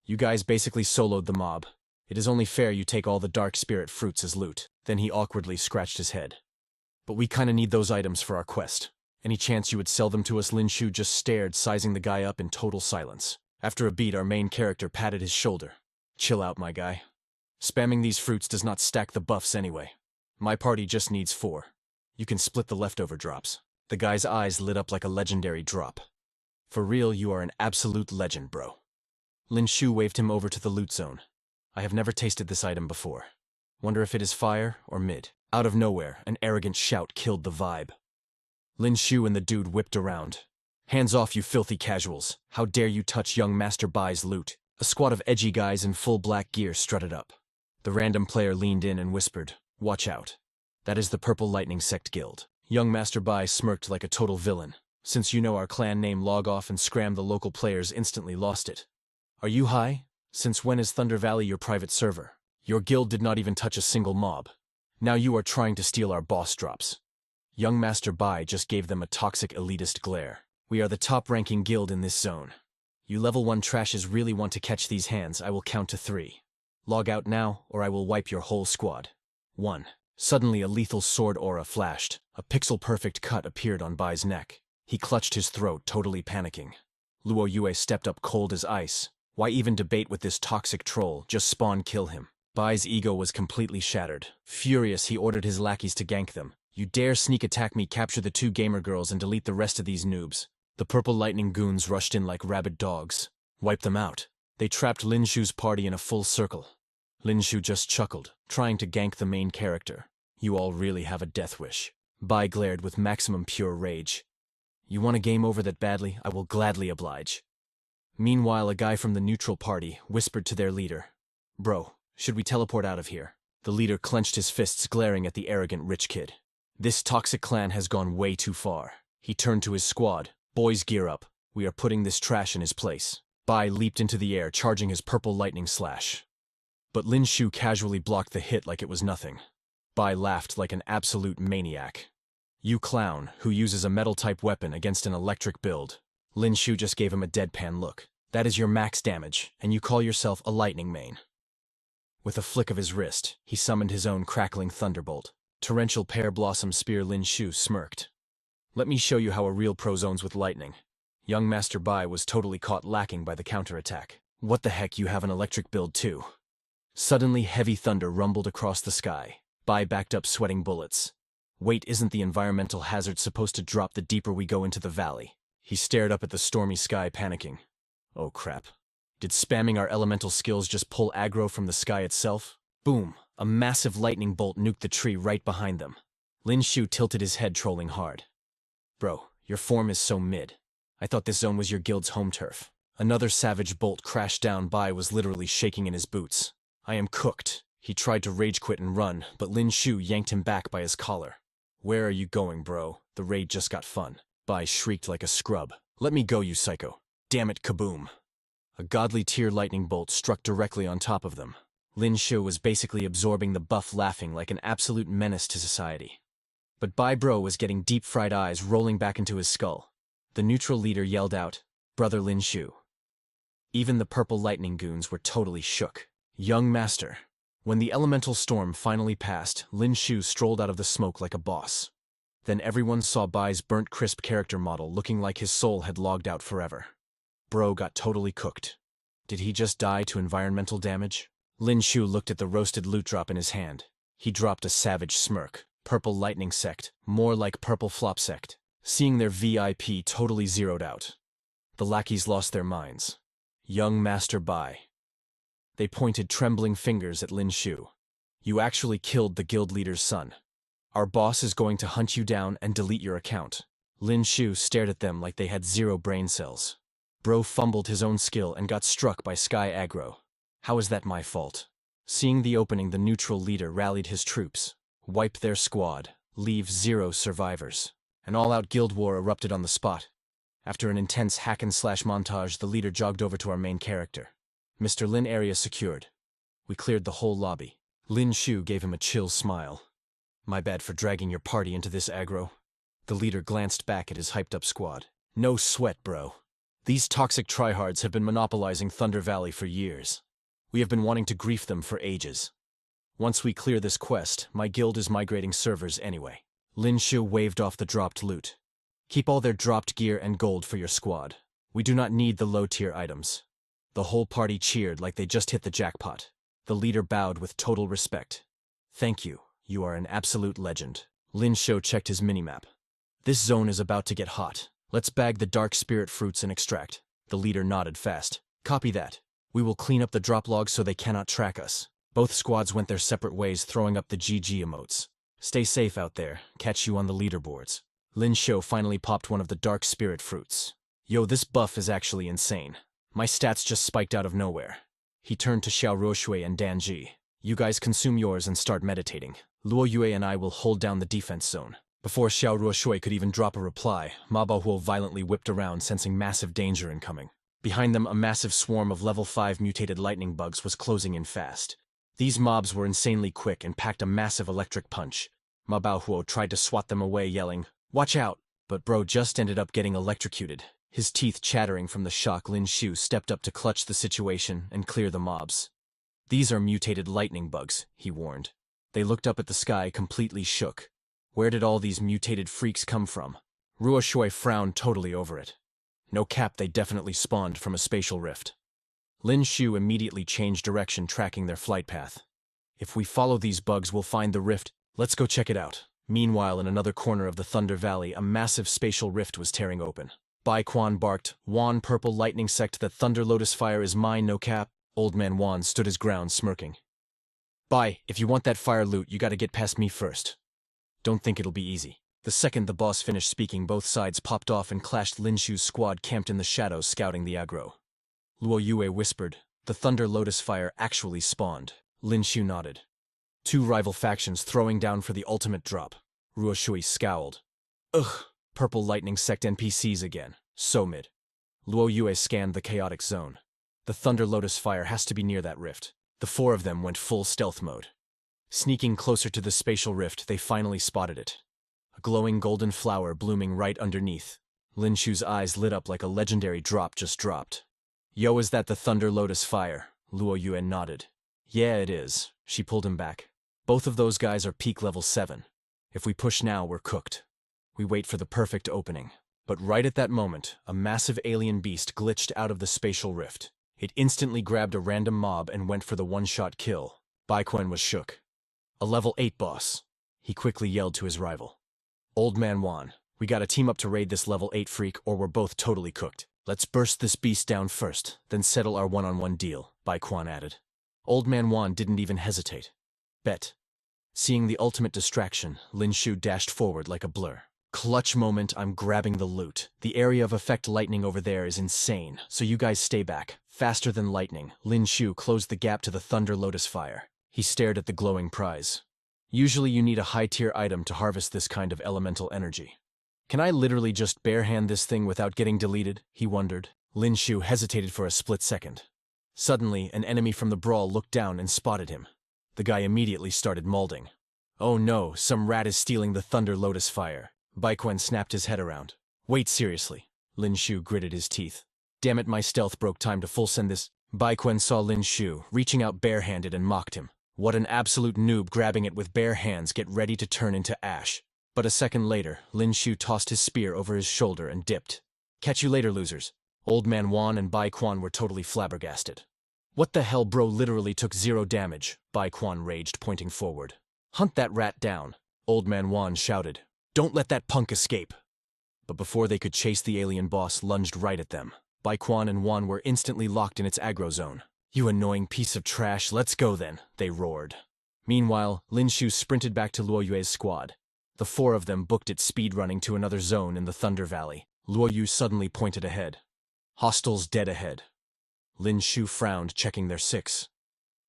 "You guys basically soloed the mob. It is only fair you take all the dark spirit fruits as loot." Then he awkwardly scratched his head. "But we kinda need those items for our quest. Any chance you would sell them to us?" Lin Xiu just stared, sizing the guy up in total silence. After a beat, our main character patted his shoulder. "Chill out, my guy. Spamming these fruits does not stack the buffs anyway. My party just needs 4. You can split the leftover drops." The guy's eyes lit up like a legendary drop. "For real, you are an absolute legend, bro." Lin Xiu waved him over to the loot zone. "I have never tasted this item before. Wonder if it is fire or mid." Out of nowhere, an arrogant shout killed the vibe. Lin Xiu and the dude whipped around. "Hands off, you filthy casuals. How dare you touch young Master Bai's loot?" A squad of edgy guys in full black gear strutted up. The random player leaned in and whispered, "Watch out. That is the Purple Lightning Sect Guild." Young Master Bai smirked like a total villain. "Since you know our clan name, log off and scram." The local players instantly lost it. "Are you high? Since when is Thunder Valley your private server? Your guild did not even touch a single mob. Now you are trying to steal our boss drops." Young Master Bai just gave them a toxic elitist glare. "We are the top-ranking guild in this zone. You level 1 trashes really want to catch these hands. I will count to 3. Log out now, or I will wipe your whole squad. 1. Suddenly a lethal sword aura flashed. A pixel-perfect cut appeared on Bai's neck. He clutched his throat, totally panicking. Luo Yue stepped up cold as ice. Why even debate with this toxic troll? Just spawn kill him. Bai's ego was completely shattered. Furious, he ordered his lackeys to gank them. "You dare sneak attack me, capture the 2 gamer girls and delete the rest of these noobs." The Purple Lightning goons rushed in like rabid dogs. "Wipe them out." They trapped Lin Xiu's party in a full circle. Lin Xiu just chuckled, trying to gank the main character. "You all really have a death wish." Bai glared with maximum pure rage. "You want a game over that badly? I will gladly oblige." Meanwhile, a guy from the neutral party whispered to their leader, "Bro, should we teleport out of here?" The leader clenched his fists, glaring at the arrogant rich kid. This toxic clan has gone way too far. He turned to his squad. "Boys, gear up. We are putting this trash in his place." Bai leaped into the air, charging his purple lightning slash. But Lin Xiu casually blocked the hit like it was nothing. Bai laughed like an absolute maniac. "You clown, who uses a metal-type weapon against an electric build." Lin Xiu just gave him a deadpan look. "That is your max damage, and you call yourself a lightning main." With a flick of his wrist, he summoned his own crackling thunderbolt. Torrential pear blossom spear. Lin Xiu smirked. "Let me show you how a real pro zones with lightning." Young Master Bai was totally caught lacking by the counterattack. "What the heck, you have an electric build too?" Suddenly, heavy thunder rumbled across the sky. Bai backed up, sweating bullets. "Wait, isn't the environmental hazard supposed to drop the deeper we go into the valley?" He stared up at the stormy sky, panicking. "Oh crap. Did spamming our elemental skills just pull aggro from the sky itself?" Boom! A massive lightning bolt nuked the tree right behind them. Lin Xiu tilted his head, trolling hard. "Bro, your form is so mid. I thought this zone was your guild's home turf." Another savage bolt crashed down. Bai was literally shaking in his boots. "I am cooked." He tried to rage quit and run, but Lin Xiu yanked him back by his collar. "Where are you going, bro? The raid just got fun." Bai shrieked like a scrub. "Let me go, you psycho." "Damn it, kaboom." A godly tier lightning bolt struck directly on top of them. Lin Xiu was basically absorbing the buff, laughing like an absolute menace to society. But Bai Bro was getting deep-fried eyes rolling back into his skull. The neutral leader yelled out, "Brother Lin Xiu." Even the purple lightning goons were totally shook. "Young master." When the elemental storm finally passed, Lin Xiu strolled out of the smoke like a boss. Then everyone saw Bai's burnt crisp character model looking like his soul had logged out forever. Bro got totally cooked. Did he just die to environmental damage? Lin Xiu looked at the roasted loot drop in his hand. He dropped a savage smirk. Purple lightning sect, more like purple flop sect. Seeing their VIP totally zeroed out. The lackeys lost their minds. "Young Master Bai." They pointed trembling fingers at Lin Xiu. "You actually killed the guild leader's son. Our boss is going to hunt you down and delete your account." Lin Xiu stared at them like they had 0 brain cells. Bro fumbled his own skill and got struck by Sky Aggro. "How is that my fault?" Seeing the opening, the neutral leader rallied his troops. "Wipe their squad. Leave 0 survivors." An all-out guild war erupted on the spot. After an intense hack-and-slash montage, the leader jogged over to our main character. "Mr. Lin, area secured." We cleared the whole lobby. Lin Xiu gave him a chill smile. "My bad for dragging your party into this aggro." The leader glanced back at his hyped-up squad. "No sweat, bro. These toxic tryhards have been monopolizing Thunder Valley for years. We have been wanting to grief them for ages. Once we clear this quest, my guild is migrating servers anyway." Lin Xiu waved off the dropped loot. "Keep all their dropped gear and gold for your squad. We do not need the low-tier items." The whole party cheered like they just hit the jackpot. The leader bowed with total respect. "Thank you. You are an absolute legend." Lin Xiu checked his minimap. "This zone is about to get hot. Let's bag the dark spirit fruits and extract." The leader nodded fast. "Copy that. We will clean up the drop logs so they cannot track us." Both squads went their separate ways, throwing up the GG emotes. "Stay safe out there. Catch you on the leaderboards." Lin Xiu finally popped one of the dark spirit fruits. "Yo, this buff is actually insane. My stats just spiked out of nowhere." He turned to Xiao Ruoshui and Dan Ji. "You guys consume yours and start meditating. Luo Yue and I will hold down the defense zone." Before Xiao Ruoshui could even drop a reply, Ma Baohuo violently whipped around, sensing massive danger incoming. Behind them, a massive swarm of level 5 mutated lightning bugs was closing in fast. These mobs were insanely quick and packed a massive electric punch. Ma Baohuo tried to swat them away, yelling, "Watch out!" But bro just ended up getting electrocuted. His teeth chattering from the shock, Lin Xiu stepped up to clutch the situation and clear the mobs. "These are mutated lightning bugs," he warned. They looked up at the sky, completely shook. Where did all these mutated freaks come from? Ruoshui frowned totally over it. No cap, they definitely spawned from a spatial rift. Lin Xiu immediately changed direction, tracking their flight path. "If we follow these bugs, we'll find the rift. Let's go check it out." Meanwhile, in another corner of the Thunder Valley, a massive spatial rift was tearing open. Bai Quan barked, "Wan purple lightning sect, that Thunder Lotus fire is mine, no cap." Old Man Wan stood his ground, smirking. "Bai, if you want that fire loot, you gotta get past me first. Don't think it'll be easy." The second the boss finished speaking, both sides popped off and clashed. Lin Xiu's squad camped in the shadows, scouting the aggro. Luo Yue whispered, "The Thunder Lotus fire actually spawned." Lin Xiu nodded. 2 rival factions throwing down for the ultimate drop. Ruoshui scowled. "Ugh, purple lightning sect NPCs again. So mid." Luo Yue scanned the chaotic zone. "The Thunder Lotus fire has to be near that rift." The 4 of them went full stealth mode. Sneaking closer to the spatial rift, they finally spotted it. A glowing golden flower blooming right underneath. Lin Xiu's eyes lit up like a legendary drop just dropped. "Yo, is that the Thunder Lotus fire?" Luo Yue nodded. "Yeah, it is." She pulled him back. "Both of those guys are peak level 7. If we push now, we're cooked." We wait for the perfect opening. But right at that moment, a massive alien beast glitched out of the spatial rift. It instantly grabbed a random mob and went for the one-shot kill. Bai Quan was shook. "A level 8 boss," he quickly yelled to his rival. "Old Man Wan, we gotta team up to raid this level 8 freak or we're both totally cooked. Let's burst this beast down first, then settle our one-on-one deal," Bai Quan added. Old Man Wan didn't even hesitate. "Bet." Seeing the ultimate distraction, Lin Xiu dashed forward like a blur. "Clutch moment, I'm grabbing the loot. The area of effect lightning over there is insane, so you guys stay back." Faster than lightning, Lin Xiu closed the gap to the Thunder Lotus fire. He stared at the glowing prize. "Usually you need a high-tier item to harvest this kind of elemental energy. Can I literally just barehand this thing without getting deleted?" he wondered. Lin Xiu hesitated for a split second. Suddenly, an enemy from the brawl looked down and spotted him. The guy immediately started molding. Oh no, some rat is stealing the Thunder Lotus fire. Baiquan snapped his head around. Wait, seriously. Lin Xiu gritted his teeth. Damn it, my stealth broke. Time to full send this. Baiquan saw Lin Xiu, reaching out barehanded, and mocked him. What an absolute noob, grabbing it with bare hands, get ready to turn into ash. But a second later, Lin Xiu tossed his spear over his shoulder and dipped. Catch you later, losers. Old Man Wan and Bai Quan were totally flabbergasted. What the hell, bro? Literally took 0 damage, Bai Quan raged, pointing forward. Hunt that rat down, Old Man Wan shouted. Don't let that punk escape. But before they could chase, the alien boss lunged right at them. Bai Quan and Wan were instantly locked in its aggro zone. You annoying piece of trash, let's go then, they roared. Meanwhile, Lin Xiu sprinted back to Luo Yue's squad. The 4 of them booked it speedrunning to another zone in the Thunder Valley. Luo Yu suddenly pointed ahead. Hostiles dead ahead. Lin Xiu frowned, checking their 6.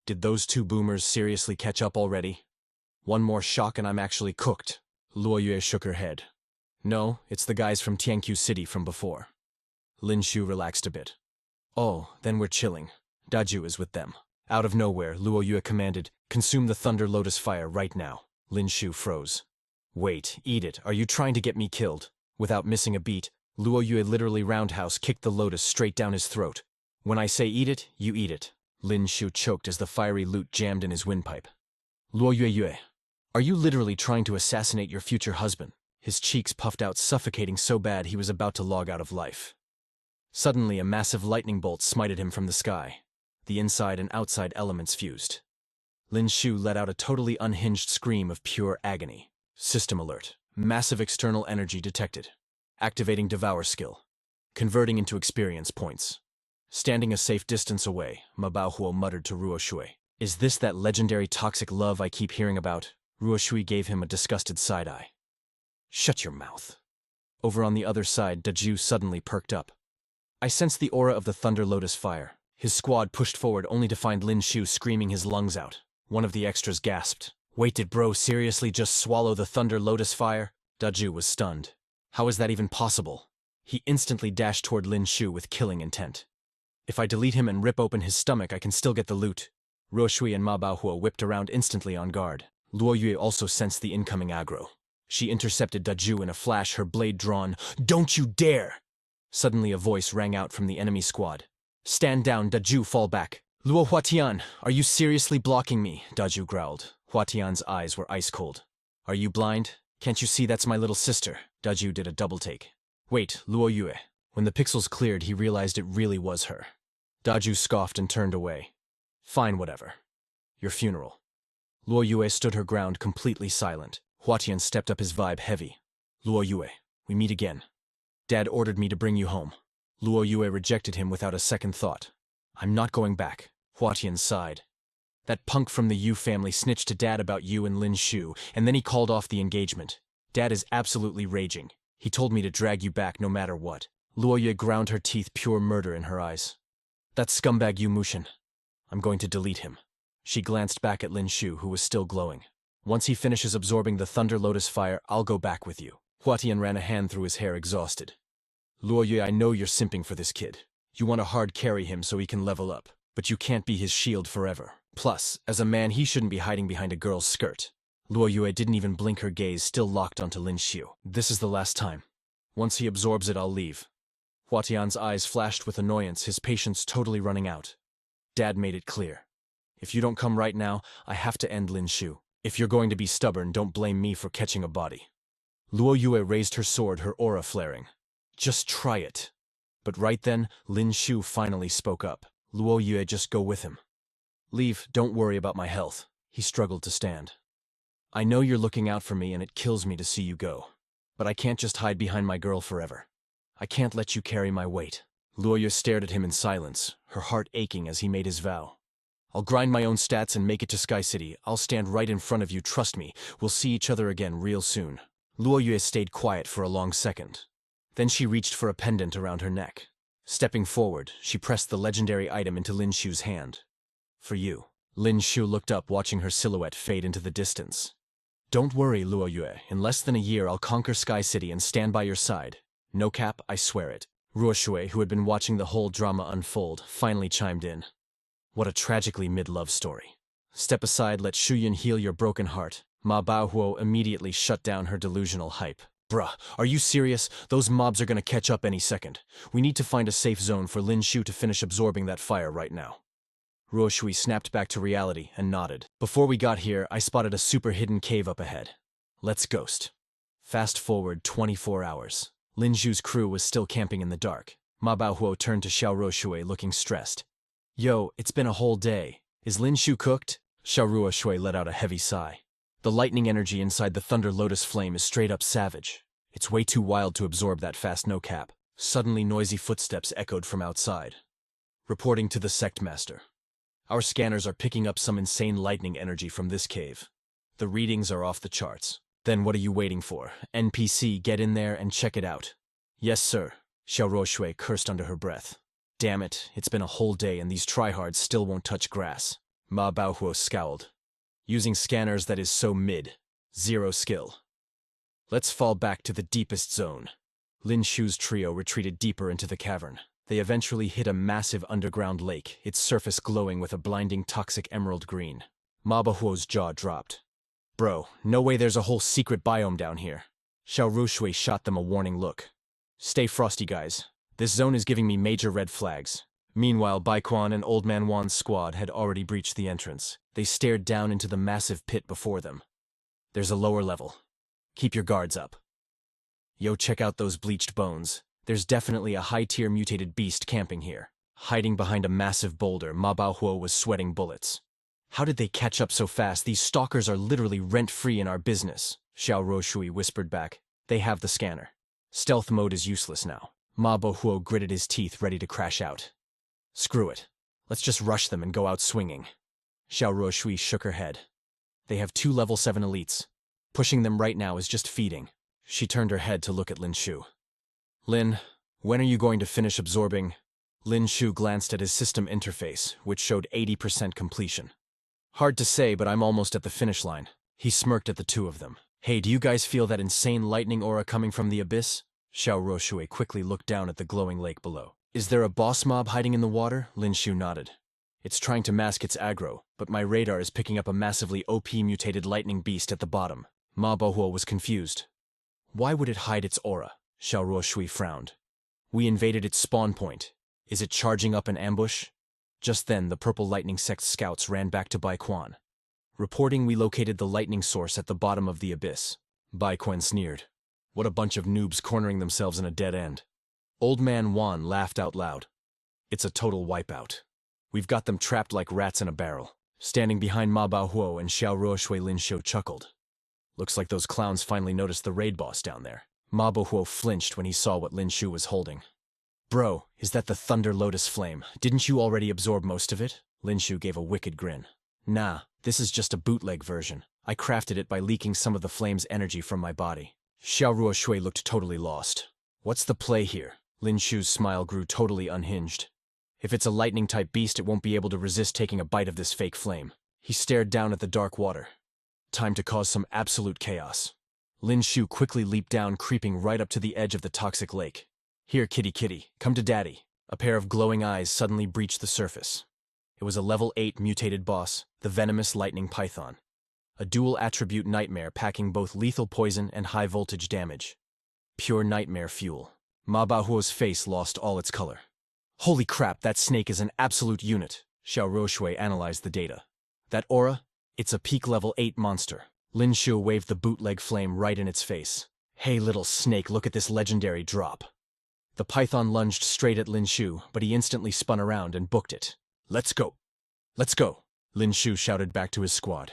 Did those 2 boomers seriously catch up already? One more shock and I'm actually cooked. Luo Yue shook her head. No, it's the guys from Tianqiu City from before. Lin Xiu relaxed a bit. Oh, then we're chilling. Daju is with them. Out of nowhere, Luo Yue commanded, consume the Thunder Lotus fire right now. Lin Xiu froze. Wait, eat it. Are you trying to get me killed? Without missing a beat, Luo Yue literally roundhouse kicked the lotus straight down his throat. When I say eat it, you eat it. Lin Xiu choked as the fiery loot jammed in his windpipe. Luo Yue, are you literally trying to assassinate your future husband? His cheeks puffed out, suffocating so bad he was about to log out of life. Suddenly, a massive lightning bolt smited him from the sky. The inside and outside elements fused. Lin Xiu let out a totally unhinged scream of pure agony. System alert. Massive external energy detected. Activating Devour skill. Converting into experience points. Standing a safe distance away, Ma Baohuo muttered to Ruo Shui. Is this that legendary toxic love I keep hearing about? Ruo Shui gave him a disgusted side-eye. Shut your mouth. Over on the other side, Daju suddenly perked up. I sensed the aura of the Thunder Lotus fire. His squad pushed forward only to find Lin Xiu screaming his lungs out. One of the extras gasped. Wait, did bro seriously just swallow the Thunder Lotus fire? Daju was stunned. How is that even possible? He instantly dashed toward Lin Xiu with killing intent. If I delete him and rip open his stomach, I can still get the loot. Ruo Shui and Ma Baohuo whipped around instantly on guard. Luo Yue also sensed the incoming aggro. She intercepted Daju in a flash, her blade drawn. Don't you dare! Suddenly a voice rang out from the enemy squad. Stand down, Daju, fall back. Luo Huatian, are you seriously blocking me? Daju growled. Huatian's eyes were ice cold. Are you blind? Can't you see that's my little sister? Daju did a double take. Wait, Luo Yue. When the pixels cleared, he realized it really was her. Daju scoffed and turned away. Fine, whatever. Your funeral. Luo Yue stood her ground, completely silent. Huatian stepped up, his vibe heavy. Luo Yue, we meet again. Dad ordered me to bring you home. Luo Yue rejected him without a second thought. I'm not going back. Huatian sighed. That punk from the Yu family snitched to Dad about you and Lin Xiu, and then he called off the engagement. Dad is absolutely raging. He told me to drag you back no matter what. Luo Yue ground her teeth, pure murder in her eyes. That scumbag Yu Mushin. I'm going to delete him. She glanced back at Lin Xiu, who was still glowing. Once he finishes absorbing the Thunder Lotus fire, I'll go back with you. Huatian ran a hand through his hair, exhausted. Luo Yue, I know you're simping for this kid. You want to hard carry him so he can level up, but you can't be his shield forever. Plus, as a man, he shouldn't be hiding behind a girl's skirt. Luo Yue didn't even blink, her gaze still locked onto Lin Xiu. This is the last time. Once he absorbs it, I'll leave. Huatian's eyes flashed with annoyance, his patience totally running out. Dad made it clear. If you don't come right now, I have to end Lin Xiu. If you're going to be stubborn, don't blame me for catching a body. Luo Yue raised her sword, her aura flaring. Just try it. But right then, Lin Xiu finally spoke up. Luo Yue, just go with him. Leave, don't worry about my health. He struggled to stand. I know you're looking out for me and it kills me to see you go. But I can't just hide behind my girl forever. I can't let you carry my weight. Luo Yue stared at him in silence, her heart aching as he made his vow. I'll grind my own stats and make it to Sky City. I'll stand right in front of you, trust me. We'll see each other again real soon. Luo Yue stayed quiet for a long second. Then she reached for a pendant around her neck. Stepping forward, she pressed the legendary item into Lin Xiu's hand. For you. Lin Xiu looked up, watching her silhouette fade into the distance. Don't worry, Luo Yue. In less than a year, I'll conquer Sky City and stand by your side. No cap, I swear it. Ruoshui, who had been watching the whole drama unfold, finally chimed in. What a tragically mid-love story. Step aside, let Shuyun heal your broken heart. Ma Baohuo immediately shut down her delusional hype. Bruh, are you serious? Those mobs are gonna catch up any second. We need to find a safe zone for Lin Xiu to finish absorbing that fire right now. Ruoshui snapped back to reality and nodded. Before we got here, I spotted a super hidden cave up ahead. Let's ghost. Fast forward 24 hours. Lin Xiu's crew was still camping in the dark. Ma Baohuo turned to Xiao Ruoshui looking stressed. Yo, it's been a whole day. Is Lin Xiu cooked? Xiao Ruoshui let out a heavy sigh. The lightning energy inside the Thunder Lotus flame is straight up savage. It's way too wild to absorb that fast no cap. Suddenly noisy footsteps echoed from outside. Reporting to the sect master. Our scanners are picking up some insane lightning energy from this cave. The readings are off the charts. Then what are you waiting for? NPC, get in there and check it out. Yes, sir. Xiao Ruoshui cursed under her breath. Damn it, it's been a whole day and these tryhards still won't touch grass. Ma Baohuo scowled. Using scanners that is so mid. Zero skill. Let's fall back to the deepest zone. Lin Xiu's trio retreated deeper into the cavern. They eventually hit a massive underground lake, its surface glowing with a blinding toxic emerald green. Ma Baohuo's jaw dropped. Bro, no way there's a whole secret biome down here. Xiao Ruoshui shot them a warning look. Stay frosty, guys. This zone is giving me major red flags. Meanwhile, Baiquan and Old Man Wan's squad had already breached the entrance. They stared down into the massive pit before them. There's a lower level. Keep your guards up. Yo, check out those bleached bones. There's definitely a high-tier mutated beast camping here. Hiding behind a massive boulder, Ma Baohuo was sweating bullets. How did they catch up so fast? These stalkers are literally rent-free in our business, Xiao Ruoshui whispered back. They have the scanner. Stealth mode is useless now. Ma Baohuo gritted his teeth, ready to crash out. Screw it. Let's just rush them and go out swinging. Xiao Ruoshui shook her head. They have 2 level 7 elites. Pushing them right now is just feeding. She turned her head to look at Lin Xiu. Lin, when are you going to finish absorbing? Lin Xiu glanced at his system interface, which showed 80% completion. Hard to say, but I'm almost at the finish line. He smirked at the two of them. Hey, do you guys feel that insane lightning aura coming from the abyss? Xiao Ruoshui quickly looked down at the glowing lake below. Is there a boss mob hiding in the water? Lin Xiu nodded. It's trying to mask its aggro, but my radar is picking up a massively OP mutated lightning beast at the bottom. Ma Baohuo was confused. Why would it hide its aura? Xiao Ruoshui frowned. We invaded its spawn point. Is it charging up an ambush? Just then, the Purple Lightning Sect scouts ran back to Baiquan. Reporting we located the lightning source at the bottom of the abyss. Baiquan sneered. What a bunch of noobs cornering themselves in a dead end. Old Man Wan laughed out loud. It's a total wipeout. We've got them trapped like rats in a barrel. Standing behind Ma Baohuo and Xiao Ruoshui, Lin Xiu chuckled. Looks like those clowns finally noticed the raid boss down there. Ma Baohuo flinched when he saw what Lin Xiu was holding. Bro, is that the Thunder Lotus Flame? Didn't you already absorb most of it? Lin Xiu gave a wicked grin. Nah, this is just a bootleg version. I crafted it by leaking some of the flame's energy from my body. Xiao Ruoshui looked totally lost. What's the play here? Lin Xiu's smile grew totally unhinged. If it's a lightning-type beast, it won't be able to resist taking a bite of this fake flame. He stared down at the dark water. Time to cause some absolute chaos. Lin Xiu quickly leaped down, creeping right up to the edge of the toxic lake. Here, kitty kitty, come to daddy. A pair of glowing eyes suddenly breached the surface. It was a level 8 mutated boss, the venomous lightning python. A dual-attribute nightmare packing both lethal poison and high-voltage damage. Pure nightmare fuel. Ma Baohuo's face lost all its color. Holy crap, that snake is an absolute unit. Xiao Ruoshui analyzed the data. That aura? It's a peak level 8 monster. Lin Xiu waved the bootleg flame right in its face. Hey little snake, look at this legendary drop. The python lunged straight at Lin Xiu, but he instantly spun around and booked it. Let's go. Let's go, Lin Xiu shouted back to his squad.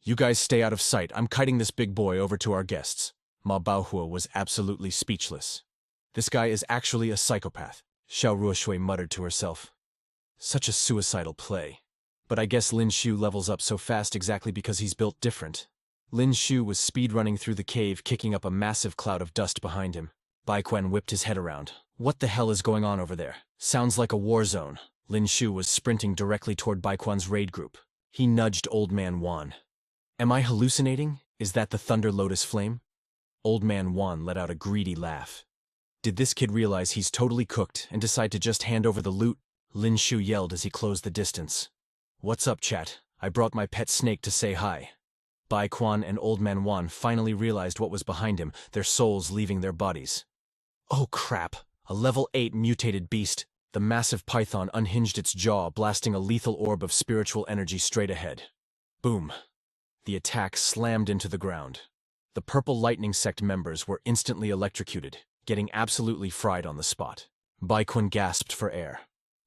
You guys stay out of sight, I'm kiting this big boy over to our guests. Ma Baohuo was absolutely speechless. This guy is actually a psychopath, Xiao Ruoshui muttered to herself. Such a suicidal play. But I guess Lin Xiu levels up so fast exactly because he's built different. Lin Xiu was speedrunning through the cave, kicking up a massive cloud of dust behind him. Baiquan whipped his head around. What the hell is going on over there? Sounds like a war zone. Lin Xiu was sprinting directly toward Baiquan's raid group. He nudged Old Man Wan. Am I hallucinating? Is that the Thunder Lotus Flame? Old Man Wan let out a greedy laugh. Did this kid realize he's totally cooked and decide to just hand over the loot? Lin Xiu yelled as he closed the distance. What's up, chat? I brought my pet snake to say hi. Bai Quan and Old Man Wan finally realized what was behind him, their souls leaving their bodies. Oh crap, a level 8 mutated beast. The massive python unhinged its jaw, blasting a lethal orb of spiritual energy straight ahead. Boom. The attack slammed into the ground. The Purple Lightning Sect members were instantly electrocuted, getting absolutely fried on the spot. Bai Quan gasped for air.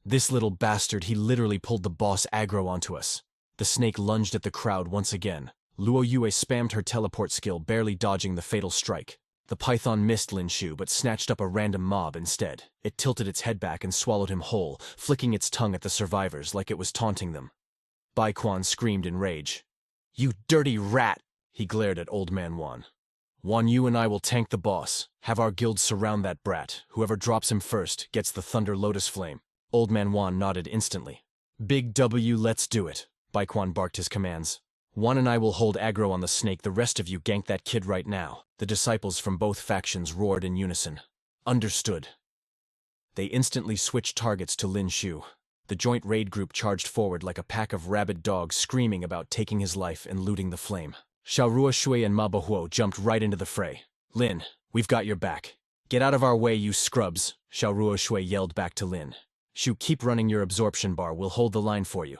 This little bastard, he literally pulled the boss aggro onto us. The snake lunged at the crowd once again. Luo Yue spammed her teleport skill, barely dodging the fatal strike. The python missed Lin Xiu but snatched up a random mob instead. It tilted its head back and swallowed him whole, flicking its tongue at the survivors like it was taunting them. Bai Quan screamed in rage. You dirty rat! He glared at Old Man Wan. Wan, you and I will tank the boss. Have our guild surround that brat. Whoever drops him first gets the Thunder Lotus Flame. Old Man Wan nodded instantly. Big W, let's do it. Bai Quan barked his commands. Wan and I will hold aggro on the snake, the rest of you gank that kid right now. The disciples from both factions roared in unison. Understood. They instantly switched targets to Lin Xiu. The joint raid group charged forward like a pack of rabid dogs, screaming about taking his life and looting the flame. Xiaorua Shui and Ma Bahuo jumped right into the fray. Lin, we've got your back. Get out of our way, you scrubs, Xiaorua Shui yelled back to Lin. Xiu, keep running your absorption bar, we'll hold the line for you.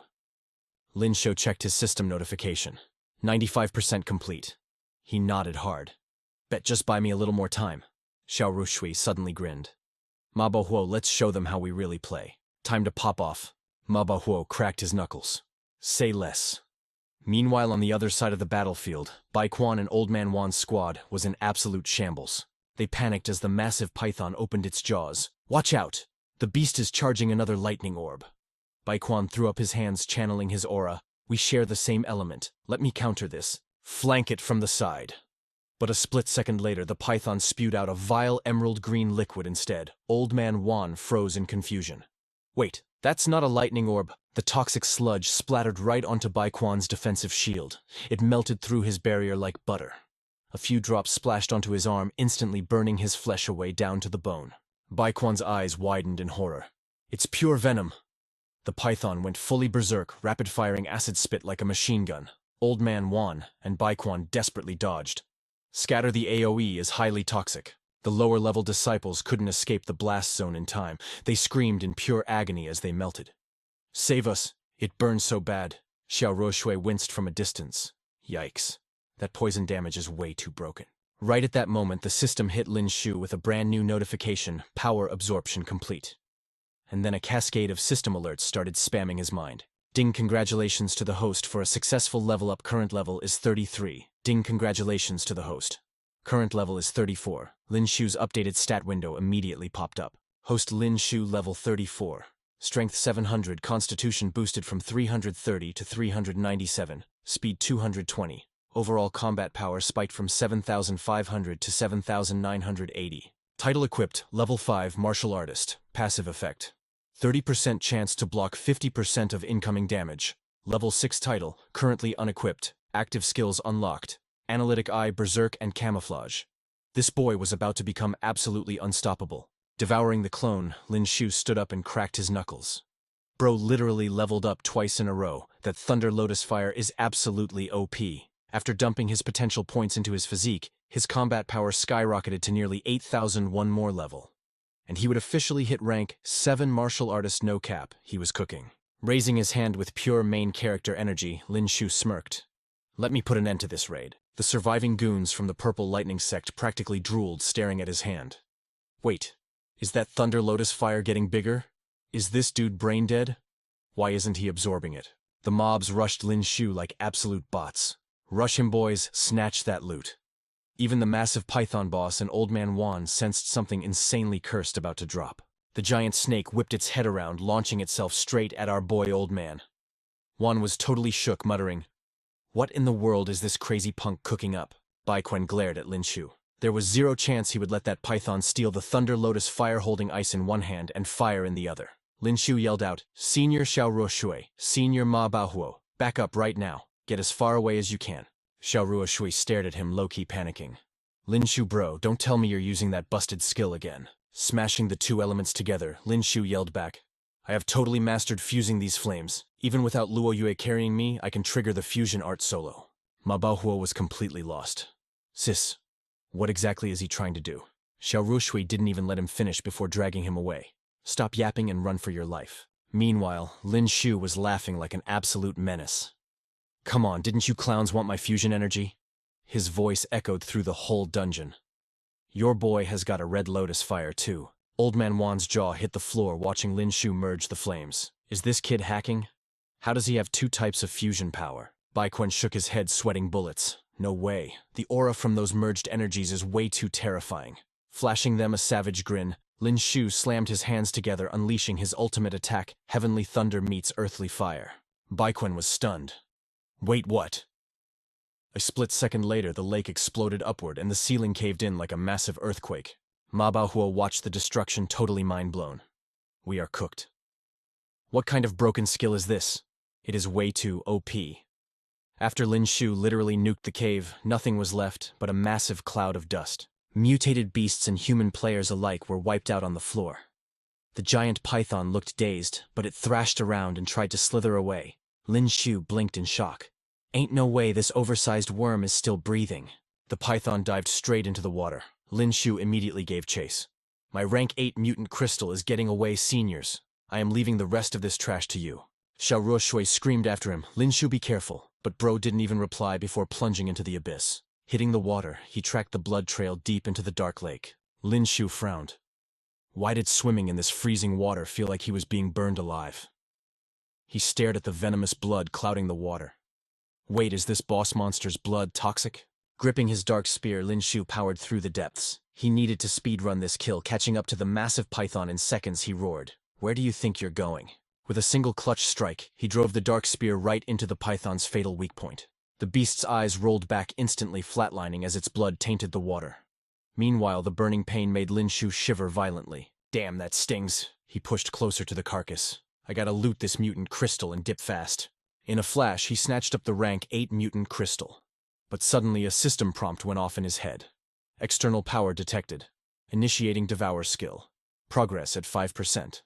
Lin Xiu checked his system notification. 95% complete. He nodded hard. Bet just buy me a little more time. Xiaorua Shui suddenly grinned. Ma Bahuo, let's show them how we really play. Time to pop off. Ma Bahuo cracked his knuckles. Say less. Meanwhile, on the other side of the battlefield, Bai Quan and Old Man Wan's squad was in absolute shambles. They panicked as the massive python opened its jaws. Watch out! The beast is charging another lightning orb. Bai Quan threw up his hands, channeling his aura. We share the same element. Let me counter this. Flank it from the side. But a split second later, the python spewed out a vile emerald green liquid instead. Old Man Wan froze in confusion. Wait, that's not a lightning orb. The toxic sludge splattered right onto Bai Quan's defensive shield. It melted through his barrier like butter. A few drops splashed onto his arm, instantly burning his flesh away down to the bone. Bai Quan's eyes widened in horror. It's pure venom. The python went fully berserk, rapid-firing acid spit like a machine gun. Old Man Wan and Bai Quan desperately dodged. Scatter the AoE is highly toxic. The lower-level disciples couldn't escape the blast zone in time. They screamed in pure agony as they melted. Save us. It burns so bad. Xiaorua Shui winced from a distance. Yikes. That poison damage is way too broken. Right at that moment, the system hit Lin Xiu with a brand new notification, power absorption complete. And then a cascade of system alerts started spamming his mind. Ding, congratulations to the host for a successful level up. Current level is 33. Ding, congratulations to the host. Current level is 34. Lin Xiu's updated stat window immediately popped up. Host Lin Xiu level 34. Strength 700, Constitution boosted from 330 to 397, Speed 220. Overall combat power spiked from 7,500 to 7,980. Title equipped, level 5 Martial Artist, passive effect. 30% chance to block 50% of incoming damage. Level 6 title, currently unequipped, active skills unlocked. Analytic Eye, Berserk, and Camouflage. This boy was about to become absolutely unstoppable. Devouring the clone, Lin Xiu stood up and cracked his knuckles. Bro literally leveled up twice in a row. That Thunder Lotus Fire is absolutely OP. After dumping his potential points into his physique, his combat power skyrocketed to nearly 8,001 more level. And he would officially hit rank 7 Martial Artist no cap. He was cooking. Raising his hand with pure main character energy, Lin Xiu smirked. Let me put an end to this raid. The surviving goons from the Purple Lightning Sect practically drooled, staring at his hand. Wait. Is that Thunder Lotus Fire getting bigger? Is this dude brain dead? Why isn't he absorbing it? The mobs rushed Lin Xiu like absolute bots. Rush him, boys, snatch that loot. Even the massive python boss and Old Man Wan sensed something insanely cursed about to drop. The giant snake whipped its head around, launching itself straight at our boy Old Man. Wan was totally shook, muttering, "What in the world is this crazy punk cooking up?" Bai Quan glared at Lin Xiu. There was zero chance he would let that python steal the Thunder Lotus Fire, holding ice in one hand and fire in the other. Lin Xiu yelled out, "Senior Xiaorua Shui, Senior Ma Bahuo, back up right now. Get as far away as you can." Xiaorua Shui stared at him, low-key panicking. "Lin Xiu bro, don't tell me you're using that busted skill again." Smashing the two elements together, Lin Xiu yelled back. I have totally mastered fusing these flames. Even without Luo Yue carrying me, I can trigger the fusion art solo. Ma Baohuo was completely lost. Sis, what exactly is he trying to do? Xiao Rushui didn't even let him finish before dragging him away. Stop yapping and run for your life. Meanwhile, Lin Xiu was laughing like an absolute menace. Come on, didn't you clowns want my fusion energy? His voice echoed through the whole dungeon. Your boy has got a red lotus fire too. Old Man Wan's jaw hit the floor watching Lin Xiu merge the flames. Is this kid hacking? How does he have two types of fusion power? Baiquan shook his head, sweating bullets. No way. The aura from those merged energies is way too terrifying. Flashing them a savage grin, Lin Xiu slammed his hands together, unleashing his ultimate attack, Heavenly Thunder meets Earthly Fire. Baiquan was stunned. Wait, what? A split second later, the lake exploded upward and the ceiling caved in like a massive earthquake. Ma Baohuo watched the destruction, totally mind-blown. We are cooked. What kind of broken skill is this? It is way too OP. After Lin Xiu literally nuked the cave, nothing was left but a massive cloud of dust. Mutated beasts and human players alike were wiped out on the floor. The giant python looked dazed, but it thrashed around and tried to slither away. Lin Xiu blinked in shock. Ain't no way this oversized worm is still breathing. The python dived straight into the water. Lin Xiu immediately gave chase. My rank 8 mutant crystal is getting away, seniors. I am leaving the rest of this trash to you. Xiao Rushui screamed after him, Lin Xiu, be careful. But bro didn't even reply before plunging into the abyss. Hitting the water, he tracked the blood trail deep into the dark lake. Lin Xiu frowned. Why did swimming in this freezing water feel like he was being burned alive? He stared at the venomous blood clouding the water. Wait, is this boss monster's blood toxic? Gripping his dark spear, Lin Xiu powered through the depths. He needed to speedrun this kill, catching up to the massive python in seconds. He roared. Where do you think you're going? With a single clutch strike, he drove the dark spear right into the python's fatal weak point. The beast's eyes rolled back, instantly flatlining as its blood tainted the water. Meanwhile, the burning pain made Lin Xiu shiver violently. Damn, that stings. He pushed closer to the carcass. I gotta loot this mutant crystal and dip fast. In a flash, he snatched up the rank 8 mutant crystal. But suddenly a system prompt went off in his head. External power detected. Initiating devour skill. Progress at 5%.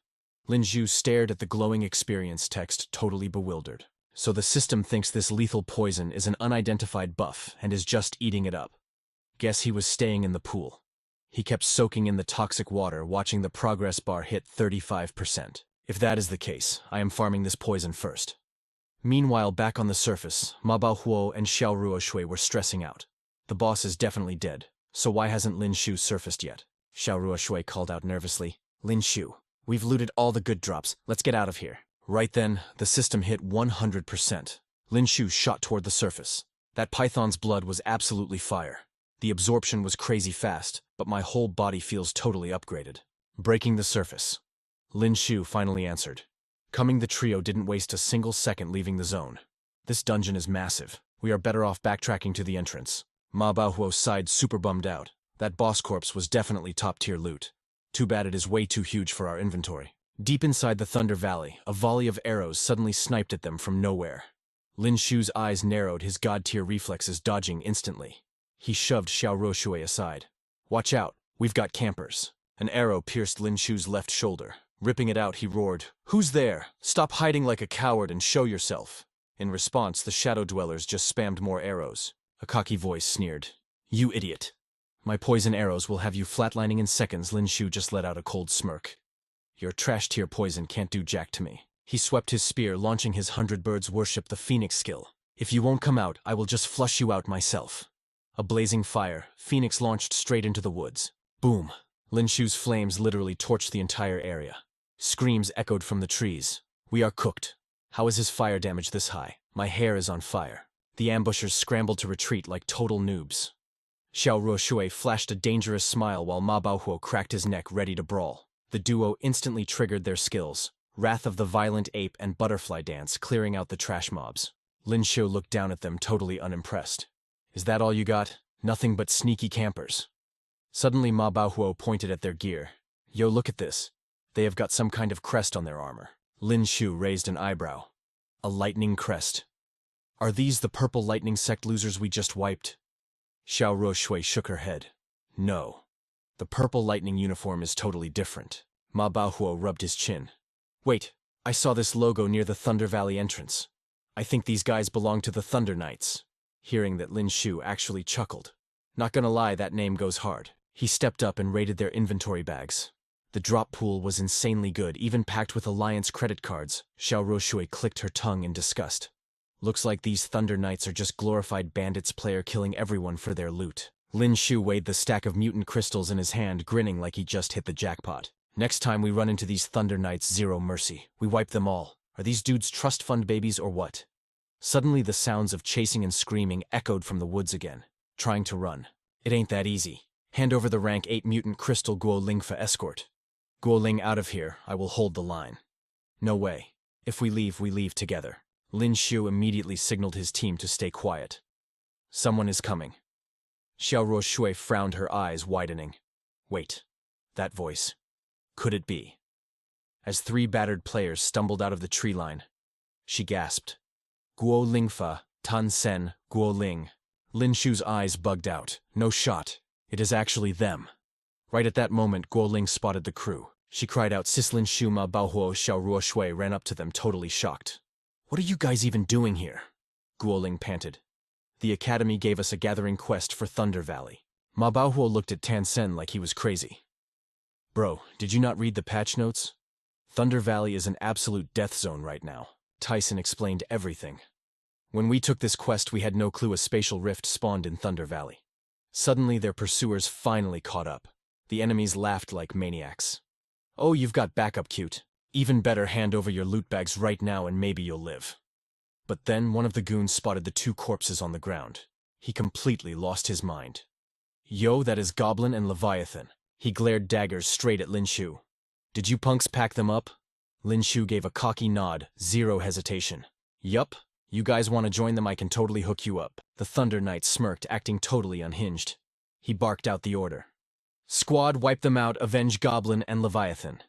Lin Xiu stared at the glowing experience text, totally bewildered. So the system thinks this lethal poison is an unidentified buff and is just eating it up. Guess he was staying in the pool. He kept soaking in the toxic water, watching the progress bar hit 35%. If that is the case, I am farming this poison first. Meanwhile, back on the surface, Ma Baohuo and Xiao Ruoshui were stressing out. The boss is definitely dead, so why hasn't Lin Xiu surfaced yet? Xiao Ruoshui called out nervously. Lin Xiu, we've looted all the good drops, let's get out of here. Right then, the system hit 100%. Lin Xiu shot toward the surface. That python's blood was absolutely fire. The absorption was crazy fast, but my whole body feels totally upgraded. Breaking the surface. Lin Xiu finally answered. Coming, the trio didn't waste a single second leaving the zone. This dungeon is massive. We are better off backtracking to the entrance. Ma Baohuo sighed, super bummed out. That boss corpse was definitely top-tier loot. Too bad it is way too huge for our inventory. Deep inside the Thunder Valley, a volley of arrows suddenly sniped at them from nowhere. Lin Xiu's eyes narrowed, his god-tier reflexes dodging instantly. He shoved Xiao Rushui aside. Watch out, we've got campers. An arrow pierced Lin Xiu's left shoulder. Ripping it out, he roared, Who's there? Stop hiding like a coward and show yourself. In response, the Shadow Dwellers just spammed more arrows. A cocky voice sneered. You idiot. My poison arrows will have you flatlining in seconds. Lin Xiu just let out a cold smirk. Your trash-tier poison can't do jack to me. He swept his spear, launching his 100 birds worship the Phoenix skill. If you won't come out, I will just flush you out myself. A blazing fire, Phoenix launched straight into the woods. Boom. Lin Xiu's flames literally torched the entire area. Screams echoed from the trees. We are cooked. How is his fire damage this high? My hair is on fire. The ambushers scrambled to retreat like total noobs. Xiao Rushui flashed a dangerous smile while Ma Baohuo cracked his neck ready to brawl. The duo instantly triggered their skills. Wrath of the Violent Ape and Butterfly Dance, clearing out the trash mobs. Lin Xiu looked down at them, totally unimpressed. Is that all you got? Nothing but sneaky campers. Suddenly Ma Baohuo pointed at their gear. Yo, look at this. They have got some kind of crest on their armor. Lin Xiu raised an eyebrow. A lightning crest. Are these the purple lightning sect losers we just wiped? Xiao Rushui shook her head. No. The purple lightning uniform is totally different. Ma Baohuo rubbed his chin. Wait, I saw this logo near the Thunder Valley entrance. I think these guys belong to the Thunder Knights. Hearing that, Lin Xiu actually chuckled. Not gonna lie, that name goes hard. He stepped up and raided their inventory bags. The drop pool was insanely good, even packed with Alliance credit cards. Xiao Ruoshui clicked her tongue in disgust. Looks like these Thunder Knights are just glorified bandits player killing everyone for their loot. Lin Xiu weighed the stack of mutant crystals in his hand, grinning like he just hit the jackpot. Next time we run into these Thunder Knights, zero mercy. We wipe them all. Are these dudes trust fund babies or what? Suddenly the sounds of chasing and screaming echoed from the woods again. Trying to run. It ain't that easy. Hand over the rank 8 mutant crystal Guoling for escort. Guoling out of here, I will hold the line. No way. If we leave together. Lin Xiu immediately signaled his team to stay quiet. Someone is coming. Xiao Ruoshui frowned, her eyes widening. Wait. That voice. Could it be? As 3 battered players stumbled out of the tree line, she gasped. Guo Lingfa, Tan Sen, Guo Ling. Lin Xiu's eyes bugged out. No shot. It is actually them. Right at that moment, Guo Ling spotted the crew. She cried out, "Sis Lin Xiu!" Ma Baohuo Xiao Ruoshui ran up to them, totally shocked. What are you guys even doing here? Guo Ling panted. The academy gave us a gathering quest for Thunder Valley. Ma Baohuo looked at Tan Sen like he was crazy. Bro, did you not read the patch notes? Thunder Valley is an absolute death zone right now. Tyson explained everything. When we took this quest, we had no clue a spatial rift spawned in Thunder Valley. Suddenly, their pursuers finally caught up. The enemies laughed like maniacs. Oh, you've got backup, cute. Even better, hand over your loot bags right now and maybe you'll live. But then one of the goons spotted the 2 corpses on the ground. He completely lost his mind. Yo, that is Goblin and Leviathan. He glared daggers straight at Lin Xiu. Did you punks pack them up? Lin Xiu gave a cocky nod, zero hesitation. Yup. You guys want to join them? I can totally hook you up. The Thunder Knight smirked, acting totally unhinged. He barked out the order. Squad, wipe them out, avenge Goblin and Leviathan.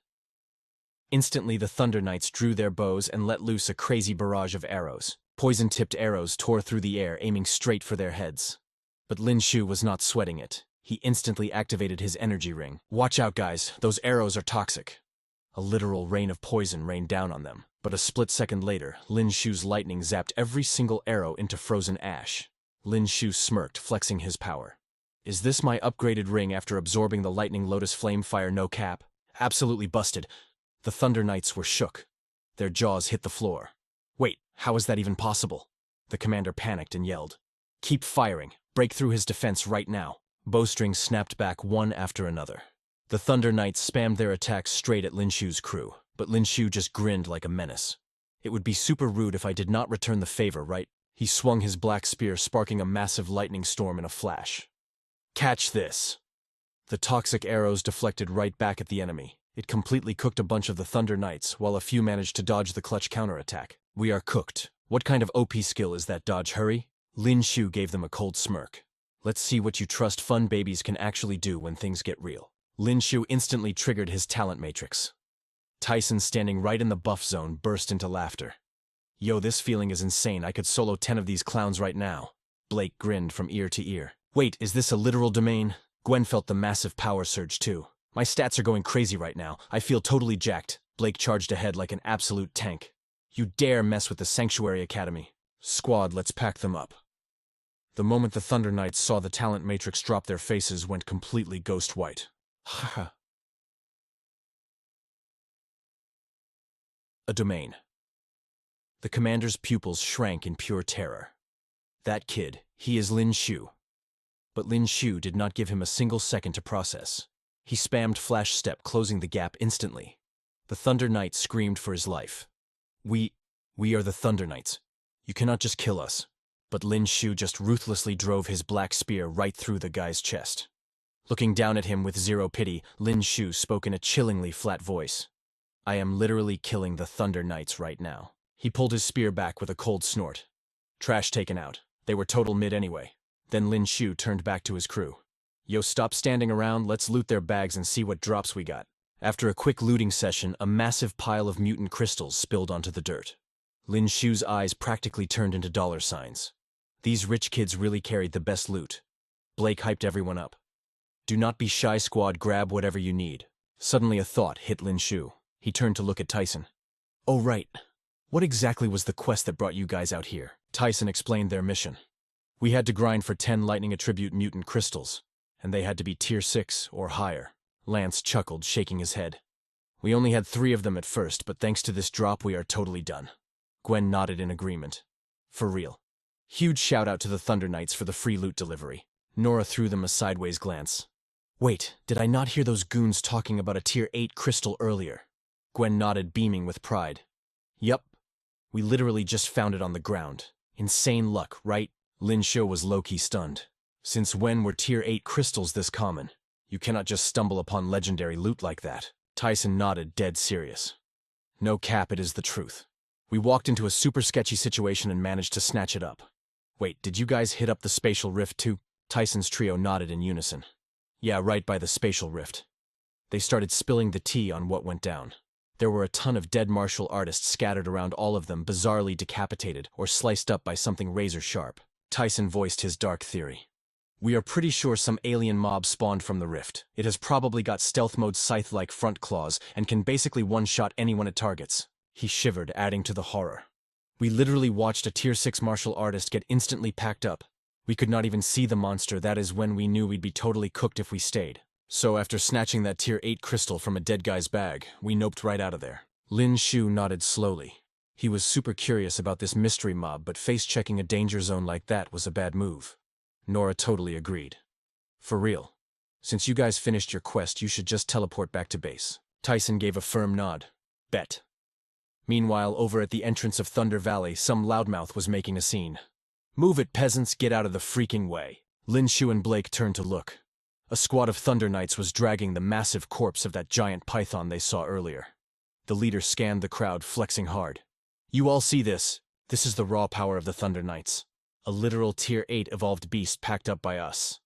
Instantly, the Thunder Knights drew their bows and let loose a crazy barrage of arrows. Poison-tipped arrows tore through the air, aiming straight for their heads. But Lin Xiu was not sweating it. He instantly activated his energy ring. Watch out, guys. Those arrows are toxic. A literal rain of poison rained down on them. But a split second later, Lin Xiu's lightning zapped every single arrow into frozen ash. Lin Xiu smirked, flexing his power. Is this my upgraded ring after absorbing the lightning lotus flame fire? No cap. Absolutely busted. The Thunder Knights were shook. Their jaws hit the floor. Wait, how is that even possible? The commander panicked and yelled. Keep firing. Break through his defense right now. Bowstrings snapped back one after another. The Thunder Knights spammed their attacks straight at Lin Xiu's crew, but Lin Xiu just grinned like a menace. It would be super rude if I did not return the favor, right? He swung his black spear, sparking a massive lightning storm in a flash. Catch this! The toxic arrows deflected right back at the enemy. It completely cooked a bunch of the Thunder Knights, while a few managed to dodge the clutch counterattack. We are cooked. What kind of OP skill is that dodge? Hurry? Lin Xiu gave them a cold smirk. Let's see what you trust fun babies can actually do when things get real. Lin Xiu instantly triggered his talent matrix. Tyson, standing right in the buff zone, burst into laughter. Yo, this feeling is insane. I could solo 10 of these clowns right now. Blake grinned from ear to ear. Wait, is this a literal domain? Gwen felt the massive power surge too. My stats are going crazy right now. I feel totally jacked. Blake charged ahead like an absolute tank. You dare mess with the Sanctuary Academy. Squad, let's pack them up. The moment the Thunder Knights saw the talent matrix drop, their faces went completely ghost white. Haha. A domain. The commander's pupils shrank in pure terror. That kid, he is Lin Xiu. But Lin Xiu did not give him a single second to process. He spammed flash step, closing the gap instantly. The Thunder Knight screamed for his life. We are the Thunder Knights. You cannot just kill us. But Lin Xiu just ruthlessly drove his black spear right through the guy's chest. Looking down at him with zero pity, Lin Xiu spoke in a chillingly flat voice. I am literally killing the Thunder Knights right now. He pulled his spear back with a cold snort. Trash taken out. They were total mid anyway. Then Lin Xiu turned back to his crew. Yo, stop standing around, let's loot their bags and see what drops we got. After a quick looting session, a massive pile of mutant crystals spilled onto the dirt. Lin Xiu's eyes practically turned into dollar signs. These rich kids really carried the best loot. Blake hyped everyone up. Do not be shy, squad, grab whatever you need. Suddenly a thought hit Lin Xiu. He turned to look at Tyson. Oh right. What exactly was the quest that brought you guys out here? Tyson explained their mission. We had to grind for 10 lightning attribute mutant crystals, and they had to be tier 6 or higher. Lance chuckled, shaking his head. We only had 3 of them at first, but thanks to this drop we are totally done. Gwen nodded in agreement. For real. Huge shout out to the Thunder Knights for the free loot delivery. Nora threw them a sideways glance. Wait, did I not hear those goons talking about a tier 8 crystal earlier? Gwen nodded, beaming with pride. Yup. We literally just found it on the ground. Insane luck, right? Lin Xiu was low-key stunned. Since when were tier 8 crystals this common? You cannot just stumble upon legendary loot like that. Tyson nodded, dead serious. No cap, it is the truth. We walked into a super sketchy situation and managed to snatch it up. Wait, did you guys hit up the spatial rift too? Tyson's trio nodded in unison. Yeah, right by the spatial rift. They started spilling the tea on what went down. There were a ton of dead martial artists scattered around, all of them bizarrely decapitated or sliced up by something razor sharp. Tyson voiced his dark theory. We are pretty sure some alien mob spawned from the rift. It has probably got stealth mode scythe-like front claws and can basically one-shot anyone it targets. He shivered, adding to the horror. We literally watched a tier 6 martial artist get instantly packed up. We could not even see the monster. That is when we knew we'd be totally cooked if we stayed. So after snatching that tier 8 crystal from a dead guy's bag, we noped right out of there. Lin Xiu nodded slowly. He was super curious about this mystery mob, but face-checking a danger zone like that was a bad move. Nora totally agreed. For real. Since you guys finished your quest, you should just teleport back to base. Tyson gave a firm nod. Bet. Meanwhile, over at the entrance of Thunder Valley, some loudmouth was making a scene. Move it, peasants, get out of the freaking way. Lin Xiu and Blake turned to look. A squad of Thunder Knights was dragging the massive corpse of that giant python they saw earlier. The leader scanned the crowd, flexing hard. You all see this. This is the raw power of the Thunder Knights. A literal tier 8 evolved beast packed up by us.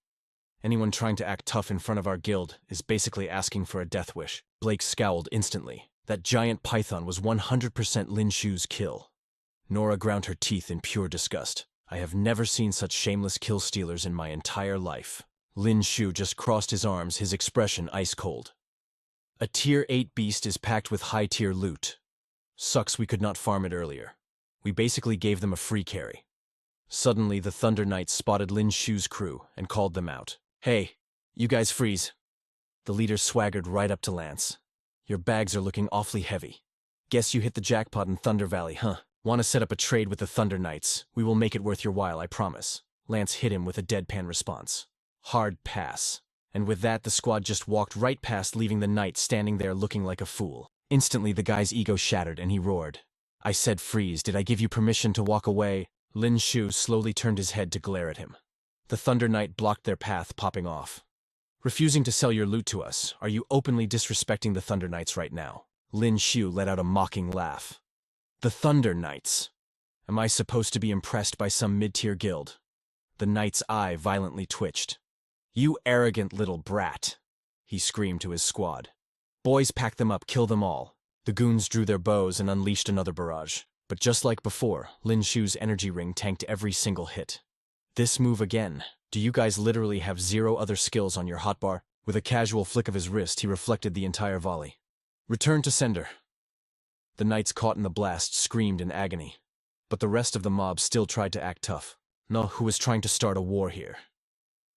Anyone trying to act tough in front of our guild is basically asking for a death wish. Blake scowled instantly. That giant python was 100% Lin Xiu's kill. Nora ground her teeth in pure disgust. I have never seen such shameless kill stealers in my entire life. Lin Xiu just crossed his arms, his expression ice cold. A tier 8 beast is packed with high tier loot. Sucks we could not farm it earlier. We basically gave them a free carry. Suddenly, the Thunder Knights spotted Lin Xiu's crew and called them out. Hey, you guys freeze. The leader swaggered right up to Lance. Your bags are looking awfully heavy. Guess you hit the jackpot in Thunder Valley, huh? Want to set up a trade with the Thunder Knights? We will make it worth your while, I promise. Lance hit him with a deadpan response. Hard pass. And with that, the squad just walked right past, leaving the knight standing there looking like a fool. Instantly, the guy's ego shattered and he roared. I said freeze. Did I give you permission to walk away? Lin Xiu slowly turned his head to glare at him. The Thunder Knight blocked their path, popping off. Refusing to sell your loot to us, are you openly disrespecting the Thunder Knights right now? Lin Xiu let out a mocking laugh. The Thunder Knights. Am I supposed to be impressed by some mid-tier guild? The knight's eye violently twitched. You arrogant little brat, he screamed to his squad. Boys, pack them up, kill them all. The goons drew their bows and unleashed another barrage. But just like before, Lin Xiu's energy ring tanked every single hit. This move again. Do you guys literally have 0 other skills on your hotbar? With a casual flick of his wrist, he reflected the entire volley. Return to sender. The knights caught in the blast screamed in agony. But the rest of the mob still tried to act tough. No, who was trying to start a war here?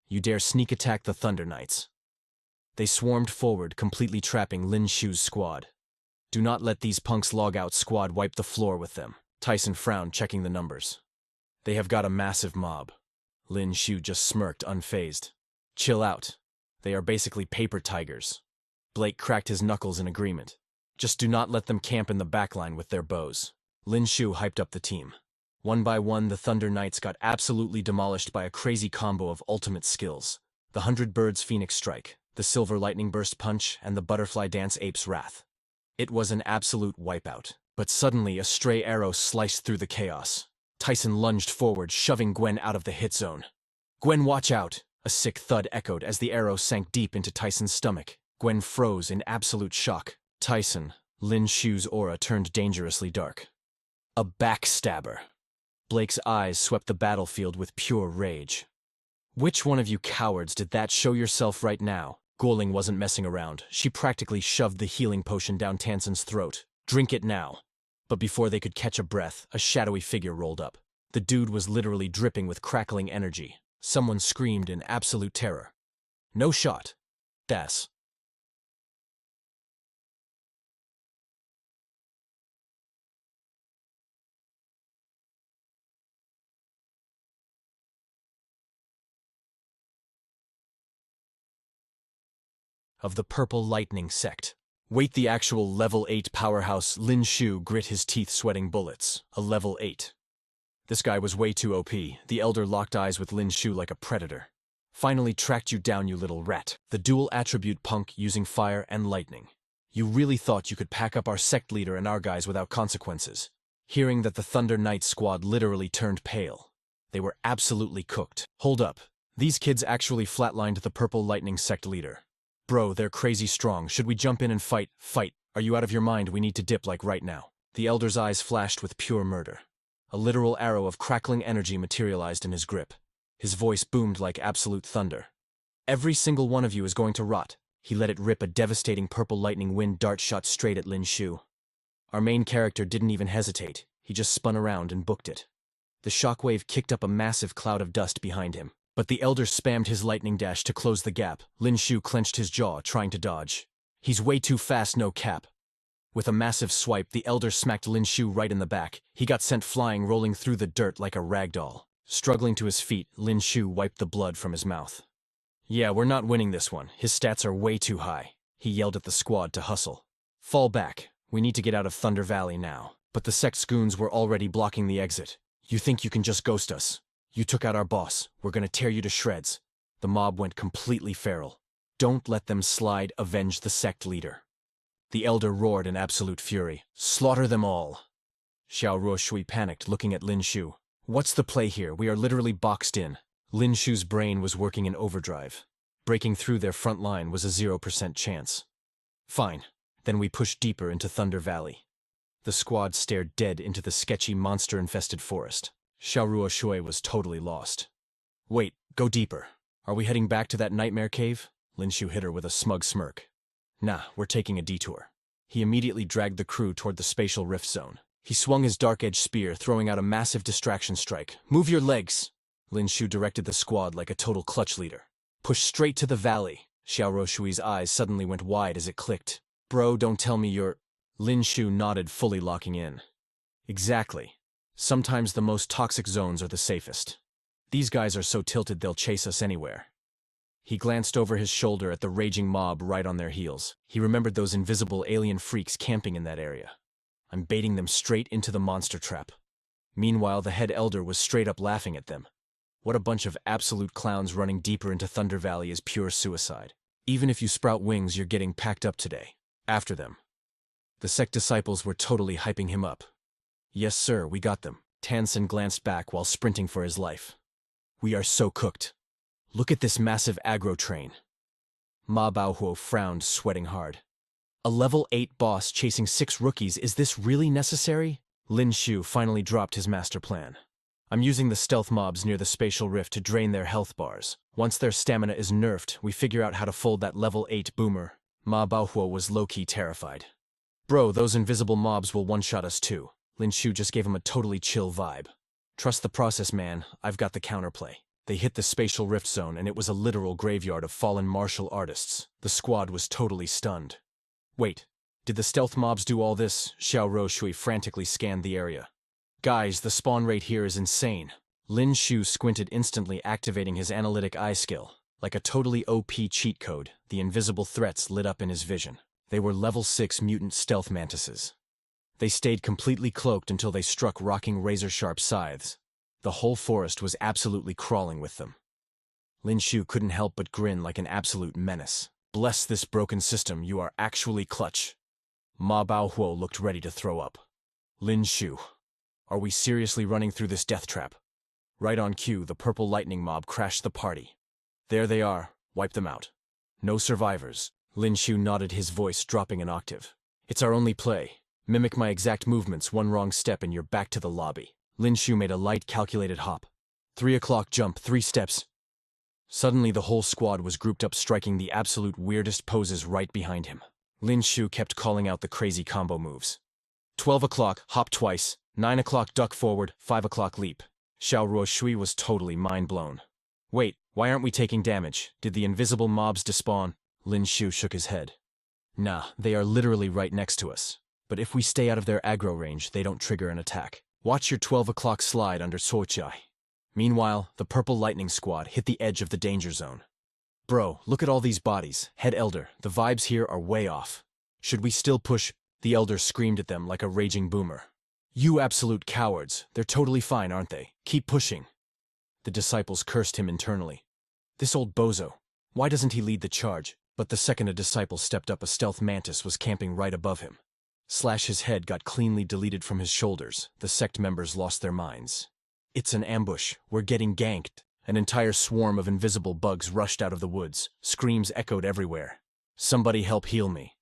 You dare sneak attack the Thunder Knights. They swarmed forward, completely trapping Lin Xiu's squad. Do not let these punks log out, squad, wipe the floor with them. Tyson frowned, checking the numbers. They have got a massive mob. Lin Xiu just smirked, unfazed. Chill out. They are basically paper tigers. Blake cracked his knuckles in agreement. Just do not let them camp in the backline with their bows. Lin Xiu hyped up the team. One by one, the Thunder Knights got absolutely demolished by a crazy combo of ultimate skills. The 100 Birds Phoenix Strike, the Silver Lightning Burst Punch, and the Butterfly Dance Ape's Wrath. It was an absolute wipeout. But suddenly, a stray arrow sliced through the chaos. Tyson lunged forward, shoving Gwen out of the hit zone. Gwen, watch out! A sick thud echoed as the arrow sank deep into Tyson's stomach. Gwen froze in absolute shock. Tyson, Lin Xiu's aura turned dangerously dark. A backstabber. Blake's eyes swept the battlefield with pure rage. Which one of you cowards did that? Show yourself right now. Guoling wasn't messing around. She practically shoved the healing potion down Tansen's throat. Drink it now. But before they could catch a breath, a shadowy figure rolled up. The dude was literally dripping with crackling energy. Someone screamed in absolute terror. No shot. Das. Of the Purple Lightning sect. Wait, the actual level 8 powerhouse Lin Xiu grit his teeth sweating bullets. A level 8. This guy was way too OP. The elder locked eyes with Lin Xiu like a predator. Finally tracked you down, you little rat. The dual attribute punk using fire and lightning. You really thought you could pack up our sect leader and our guys without consequences. Hearing that the Thunder Knight squad literally turned pale. They were absolutely cooked. Hold up. These kids actually flatlined the Purple Lightning sect leader. Bro, they're crazy strong. Should we jump in and fight? Fight. Are you out of your mind? We need to dip like right now. The elder's eyes flashed with pure murder. A literal arrow of crackling energy materialized in his grip. His voice boomed like absolute thunder. Every single one of you is going to rot. He let it rip a devastating purple lightning wind dart shot straight at Lin Xiu. Our main character didn't even hesitate. He just spun around and booked it. The shockwave kicked up a massive cloud of dust behind him. But the elder spammed his lightning dash to close the gap. Lin Xiu clenched his jaw, trying to dodge. He's way too fast, no cap. With a massive swipe, the elder smacked Lin Xiu right in the back. He got sent flying, rolling through the dirt like a rag doll. Struggling to his feet, Lin Xiu wiped the blood from his mouth. Yeah, we're not winning this one. His stats are way too high. He yelled at the squad to hustle. Fall back. We need to get out of Thunder Valley now. But the sect's goons were already blocking the exit. You think you can just ghost us? You took out our boss. We're gonna tear you to shreds. The mob went completely feral. Don't let them slide. Avenge the sect leader. The elder roared in absolute fury. Slaughter them all. Xiao Ruoshui panicked, looking at Lin Xiu. What's the play here? We are literally boxed in. Lin Xiu's brain was working in overdrive. Breaking through their front line was a 0% chance. Fine. Then we push deeper into Thunder Valley. The squad stared dead into the sketchy, monster-infested forest. Xiao Ruoshui was totally lost. Wait, go deeper. Are we heading back to that nightmare cave? Lin Xiu hit her with a smug smirk. Nah, we're taking a detour. He immediately dragged the crew toward the spatial rift zone. He swung his dark-edged spear, throwing out a massive distraction strike. Move your legs! Lin Xiu directed the squad like a total clutch leader. Push straight to the valley. Xiao Ruoshui's eyes suddenly went wide as it clicked. Bro, don't tell me you're... Lin Xiu nodded, fully locking in. Exactly. Sometimes the most toxic zones are the safest. These guys are so tilted they'll chase us anywhere. He glanced over his shoulder at the raging mob right on their heels. He remembered those invisible alien freaks camping in that area. I'm baiting them straight into the monster trap. Meanwhile, the head elder was straight up laughing at them. What a bunch of absolute clowns. Running deeper into Thunder Valley is pure suicide. Even if you sprout wings, you're getting packed up today. After them. The sect disciples were totally hyping him up. Yes, sir, we got them. Tansen glanced back while sprinting for his life. We are so cooked. Look at this massive aggro train. Ma Baohuo frowned, sweating hard. A level 8 boss chasing 6 rookies, is this really necessary? Lin Xiu finally dropped his master plan. I'm using the stealth mobs near the spatial rift to drain their health bars. Once their stamina is nerfed, we figure out how to fold that level 8 boomer. Ma Baohuo was low-key terrified. Bro, those invisible mobs will one-shot us too. Lin Xiu just gave him a totally chill vibe. Trust the process, man. I've got the counterplay. They hit the spatial rift zone, and it was a literal graveyard of fallen martial artists. The squad was totally stunned. Wait, did the stealth mobs do all this? Xiao Ruoshui frantically scanned the area. Guys, the spawn rate here is insane. Lin Xiu squinted, instantly activating his analytic eye skill. Like a totally OP cheat code, the invisible threats lit up in his vision. They were level 6 mutant stealth mantises. They stayed completely cloaked until they struck rocking razor-sharp scythes. The whole forest was absolutely crawling with them. Lin Xiu couldn't help but grin like an absolute menace. Bless this broken system, you are actually clutch. Ma Baohuo looked ready to throw up. Lin Xiu, are we seriously running through this death trap? Right on cue, the purple lightning mob crashed the party. There they are, wipe them out. No survivors. Lin Xiu nodded, his voice dropping an octave. It's our only play. Mimic my exact movements, one wrong step and you're back to the lobby. Lin Xiu made a light, calculated hop. 3 o'clock jump, 3 steps. Suddenly the whole squad was grouped up, striking the absolute weirdest poses right behind him. Lin Xiu kept calling out the crazy combo moves. 12 o'clock, hop twice, 9 o'clock duck forward, 5 o'clock leap. Xiao Ruoshui was totally mind-blown. Wait, why aren't we taking damage? Did the invisible mobs despawn? Lin Xiu shook his head. Nah, they are literally right next to us. But if we stay out of their aggro range, they don't trigger an attack. Watch your 12 o'clock slide under Sochai. Meanwhile, the Purple Lightning Squad hit the edge of the danger zone. Bro, look at all these bodies. Head Elder, the vibes here are way off. Should we still push? The Elder screamed at them like a raging boomer. You absolute cowards. They're totally fine, aren't they? Keep pushing. The disciples cursed him internally. This old bozo. Why doesn't he lead the charge? But the second a disciple stepped up, a stealth mantis was camping right above him. His head got cleanly deleted from his shoulders. The sect members lost their minds. It's an ambush. We're getting ganked. An entire swarm of invisible bugs rushed out of the woods. Screams echoed everywhere. Somebody help heal me.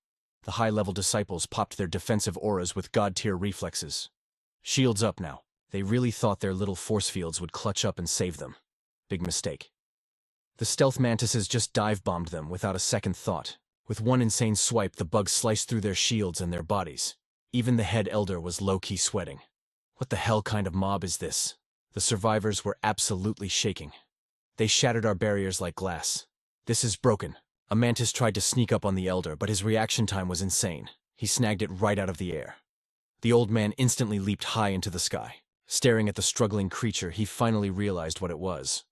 The high-level disciples popped their defensive auras with god-tier reflexes. Shields up now. They really thought their little force fields would clutch up and save them. Big mistake. The stealth mantises just dive-bombed them without a second thought. With one insane swipe, the bugs sliced through their shields and their bodies. Even the head elder was low-key sweating. What the hell kind of mob is this? The survivors were absolutely shaking. They shattered our barriers like glass. This is broken. A mantis tried to sneak up on the elder, but his reaction time was insane. He snagged it right out of the air. The old man instantly leaped high into the sky. Staring at the struggling creature, he finally realized what it was.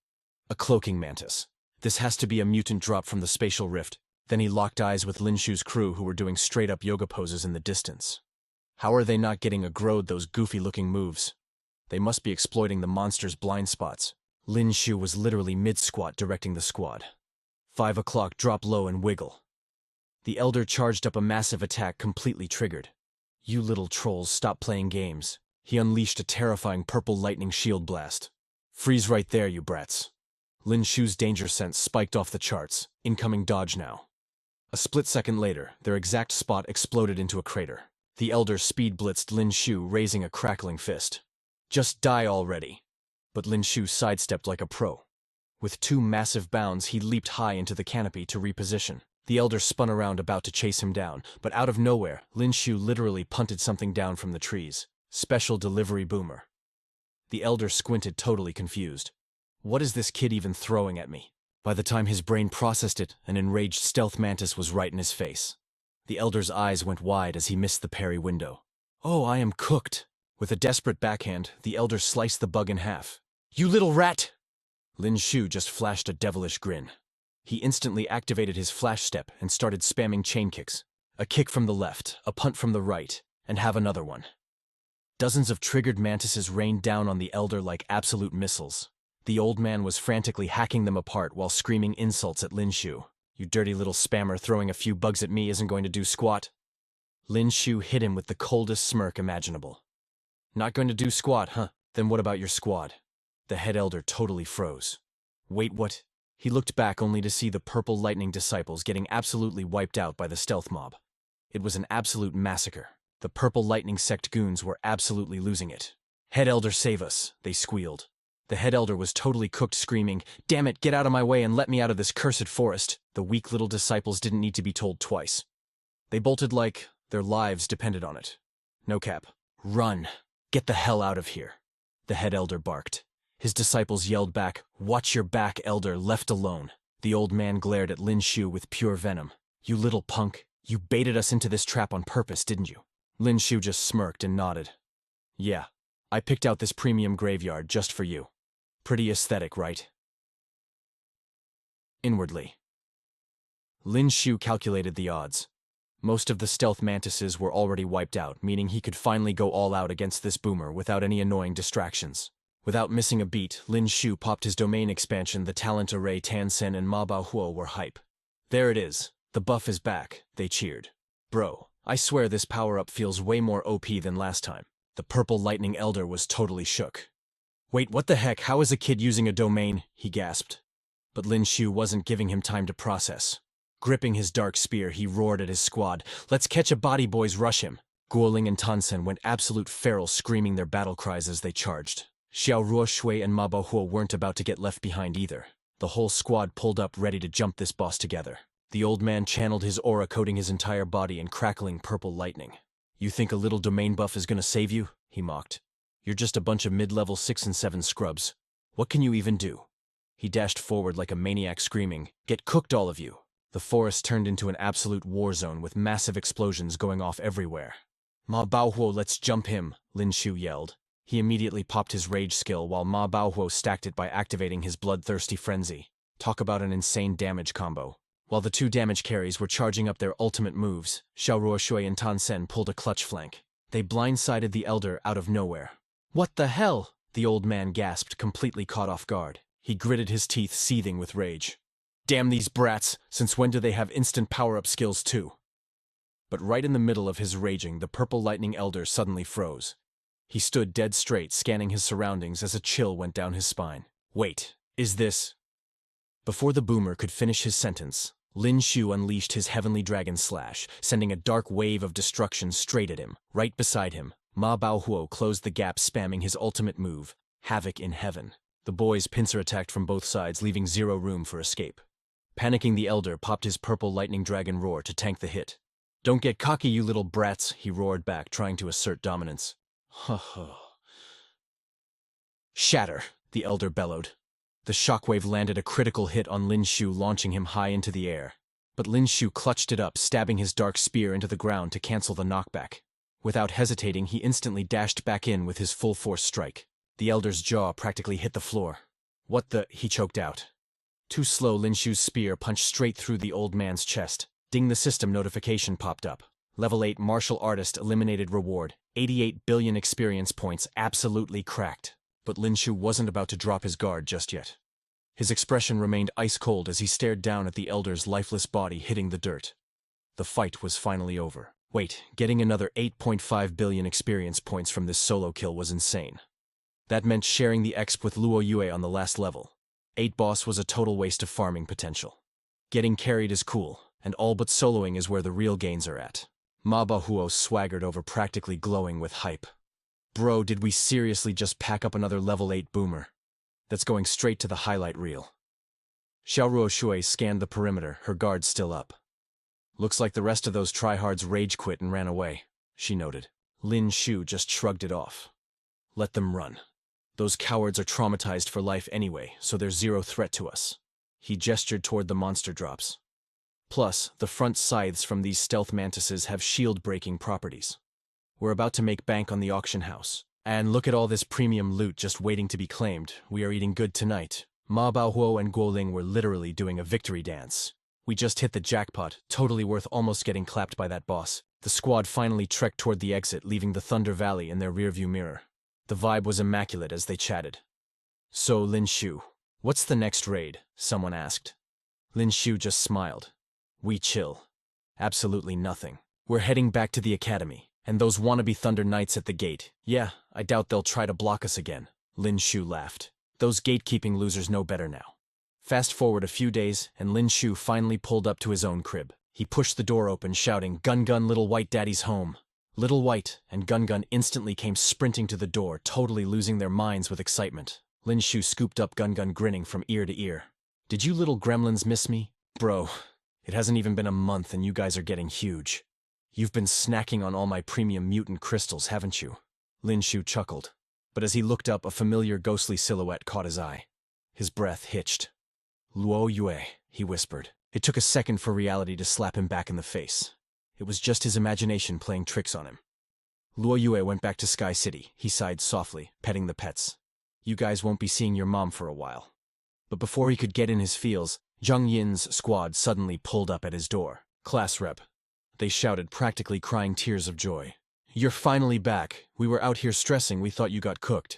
A cloaking mantis. This has to be a mutant drop from the spatial rift. Then he locked eyes with Lin Xiu's crew, who were doing straight-up yoga poses in the distance. How are they not getting aggroed, those goofy-looking moves? They must be exploiting the monster's blind spots. Lin Xiu was literally mid-squat directing the squad. 5 o'clock, drop low and wiggle. The elder charged up a massive attack, completely triggered. You little trolls, stop playing games. He unleashed a terrifying purple lightning shield blast. Freeze right there, you brats. Lin Xiu's danger sense spiked off the charts. Incoming dodge now. A split second later, their exact spot exploded into a crater. The elder speed blitzed Lin Xiu, raising a crackling fist. Just die already. But Lin Xiu sidestepped like a pro. With 2 massive bounds, he leaped high into the canopy to reposition. The elder spun around, about to chase him down, but out of nowhere, Lin Xiu literally punted something down from the trees. Special delivery boomer. The elder squinted, totally confused. What is this kid even throwing at me? By the time his brain processed it, an enraged stealth mantis was right in his face. The elder's eyes went wide as he missed the parry window. Oh, I am cooked. With a desperate backhand, the elder sliced the bug in half. You little rat! Lin Xiu just flashed a devilish grin. He instantly activated his flash step and started spamming chain kicks. A kick from the left, a punt from the right, and have another one. Dozens of triggered mantises rained down on the elder like absolute missiles. The old man was frantically hacking them apart while screaming insults at Lin Xiu. You dirty little spammer, throwing a few bugs at me isn't going to do squat. Lin Xiu hit him with the coldest smirk imaginable. Not going to do squat, huh? Then what about your squad? The head elder totally froze. Wait, what? He looked back only to see the purple lightning disciples getting absolutely wiped out by the stealth mob. It was an absolute massacre. The purple lightning sect goons were absolutely losing it. Head elder, save us, they squealed. The head elder was totally cooked, screaming, damn it, get out of my way and let me out of this cursed forest. The weak little disciples didn't need to be told twice. They bolted like their lives depended on it. No cap. Run. Get the hell out of here. The head elder barked. His disciples yelled back, watch your back, elder, left alone. The old man glared at Lin Xiu with pure venom. You little punk, you baited us into this trap on purpose, didn't you? Lin Xiu just smirked and nodded. Yeah, I picked out this premium graveyard just for you. Pretty aesthetic, right? Inwardly, Lin Xiu calculated the odds. Most of the stealth mantises were already wiped out, meaning he could finally go all out against this boomer without any annoying distractions. Without missing a beat, Lin Xiu popped his domain expansion. The talent array Tansen and Ma Baohuo were hype. There it is. The buff is back, they cheered. Bro, I swear this power-up feels way more OP than last time. The purple lightning elder was totally shook. Wait, what the heck? How is a kid using a domain? He gasped. But Lin Xiu wasn't giving him time to process. Gripping his dark spear, he roared at his squad. Let's catch a body, boys, rush him. Guoling and Tansen went absolute feral, screaming their battle cries as they charged. Xiao Ruoshui and Ma Baohuo weren't about to get left behind either. The whole squad pulled up ready to jump this boss together. The old man channeled his aura coating his entire body in crackling purple lightning. "You think a little domain buff is gonna save you?" he mocked. "You're just a bunch of mid-level 6 and 7 scrubs. What can you even do?" He dashed forward like a maniac screaming, "Get cooked, all of you!" The forest turned into an absolute war zone with massive explosions going off everywhere. "Ma Baohuo, let's jump him," Lin Xiu yelled. He immediately popped his rage skill while Ma Baohuo stacked it by activating his bloodthirsty frenzy. Talk about an insane damage combo. While the two damage carries were charging up their ultimate moves, Xiaoruo Shui and Tan Sen pulled a clutch flank. They blindsided the elder out of nowhere. "What the hell?" the old man gasped, completely caught off guard. He gritted his teeth, seething with rage. "Damn these brats, since when do they have instant power-up skills too?" But right in the middle of his raging, the purple lightning elder suddenly froze. He stood dead straight, scanning his surroundings as a chill went down his spine. "Wait, is this—" Before the boomer could finish his sentence, Lin Xiu unleashed his heavenly dragon slash, sending a dark wave of destruction straight at him. Right beside him, Ma Baohuo closed the gap, spamming his ultimate move, Havoc in Heaven. The boys pincer attacked from both sides, leaving zero room for escape. Panicking, the elder popped his purple lightning dragon roar to tank the hit. "Don't get cocky, you little brats," he roared back, trying to assert dominance. "Shatter," the elder bellowed. The shockwave landed a critical hit on Lin Xiu, launching him high into the air. But Lin Xiu clutched it up, stabbing his dark spear into the ground to cancel the knockback. Without hesitating, he instantly dashed back in with his full-force strike. The elder's jaw practically hit the floor. "What the—" he choked out. Too slow, Lin Xiu's spear punched straight through the old man's chest. Ding, the system notification popped up. Level 8 martial artist eliminated reward. 88 billion experience points, absolutely cracked. But Lin Xiu wasn't about to drop his guard just yet. His expression remained ice-cold as he stared down at the elder's lifeless body hitting the dirt. The fight was finally over. Wait, getting another 8.5 billion experience points from this solo kill was insane. That meant sharing the exp with Luo Yue on the last level. 8 boss was a total waste of farming potential. Getting carried is cool, and all but soloing is where the real gains are at. Ma Baohuo swaggered over, practically glowing with hype. "Bro, did we seriously just pack up another level 8 boomer? That's going straight to the highlight reel." Xiaoruo Shui scanned the perimeter, her guard still up. "Looks like the rest of those tryhards rage quit and ran away," she noted. Lin Xiu just shrugged it off. "Let them run. Those cowards are traumatized for life anyway, so there's zero threat to us." He gestured toward the monster drops. "Plus, the front scythes from these stealth mantises have shield-breaking properties. We're about to make bank on the auction house. And look at all this premium loot just waiting to be claimed. We are eating good tonight." Ma Baohuo and Guoling were literally doing a victory dance. "We just hit the jackpot, totally worth almost getting clapped by that boss." The squad finally trekked toward the exit, leaving the Thunder Valley in their rearview mirror. The vibe was immaculate as they chatted. "So, Lin Xiu, what's the next raid?" someone asked. Lin Xiu just smiled. "We chill. Absolutely nothing. We're heading back to the academy. And those wannabe Thunder Knights at the gate. Yeah, I doubt they'll try to block us again." Lin Xiu laughed. "Those gatekeeping losers know better now." Fast forward a few days, and Lin Xiu finally pulled up to his own crib. He pushed the door open, shouting, "Gun Gun, Little White Daddy's home." Little White and Gun Gun instantly came sprinting to the door, totally losing their minds with excitement. Lin Xiu scooped up Gun Gun, grinning from ear to ear. "Did you little gremlins miss me? Bro, it hasn't even been a month and you guys are getting huge. You've been snacking on all my premium mutant crystals, haven't you?" Lin Xiu chuckled. But as he looked up, a familiar ghostly silhouette caught his eye. His breath hitched. "Luo Yue," he whispered. It took a second for reality to slap him back in the face. It was just his imagination playing tricks on him. Luo Yue went back to Sky City, he sighed softly, petting the pets. "You guys won't be seeing your mom for a while." But before he could get in his feels, Zhang Yin's squad suddenly pulled up at his door. "Class rep," they shouted, practically crying tears of joy. "You're finally back. We were out here stressing, we thought you got cooked."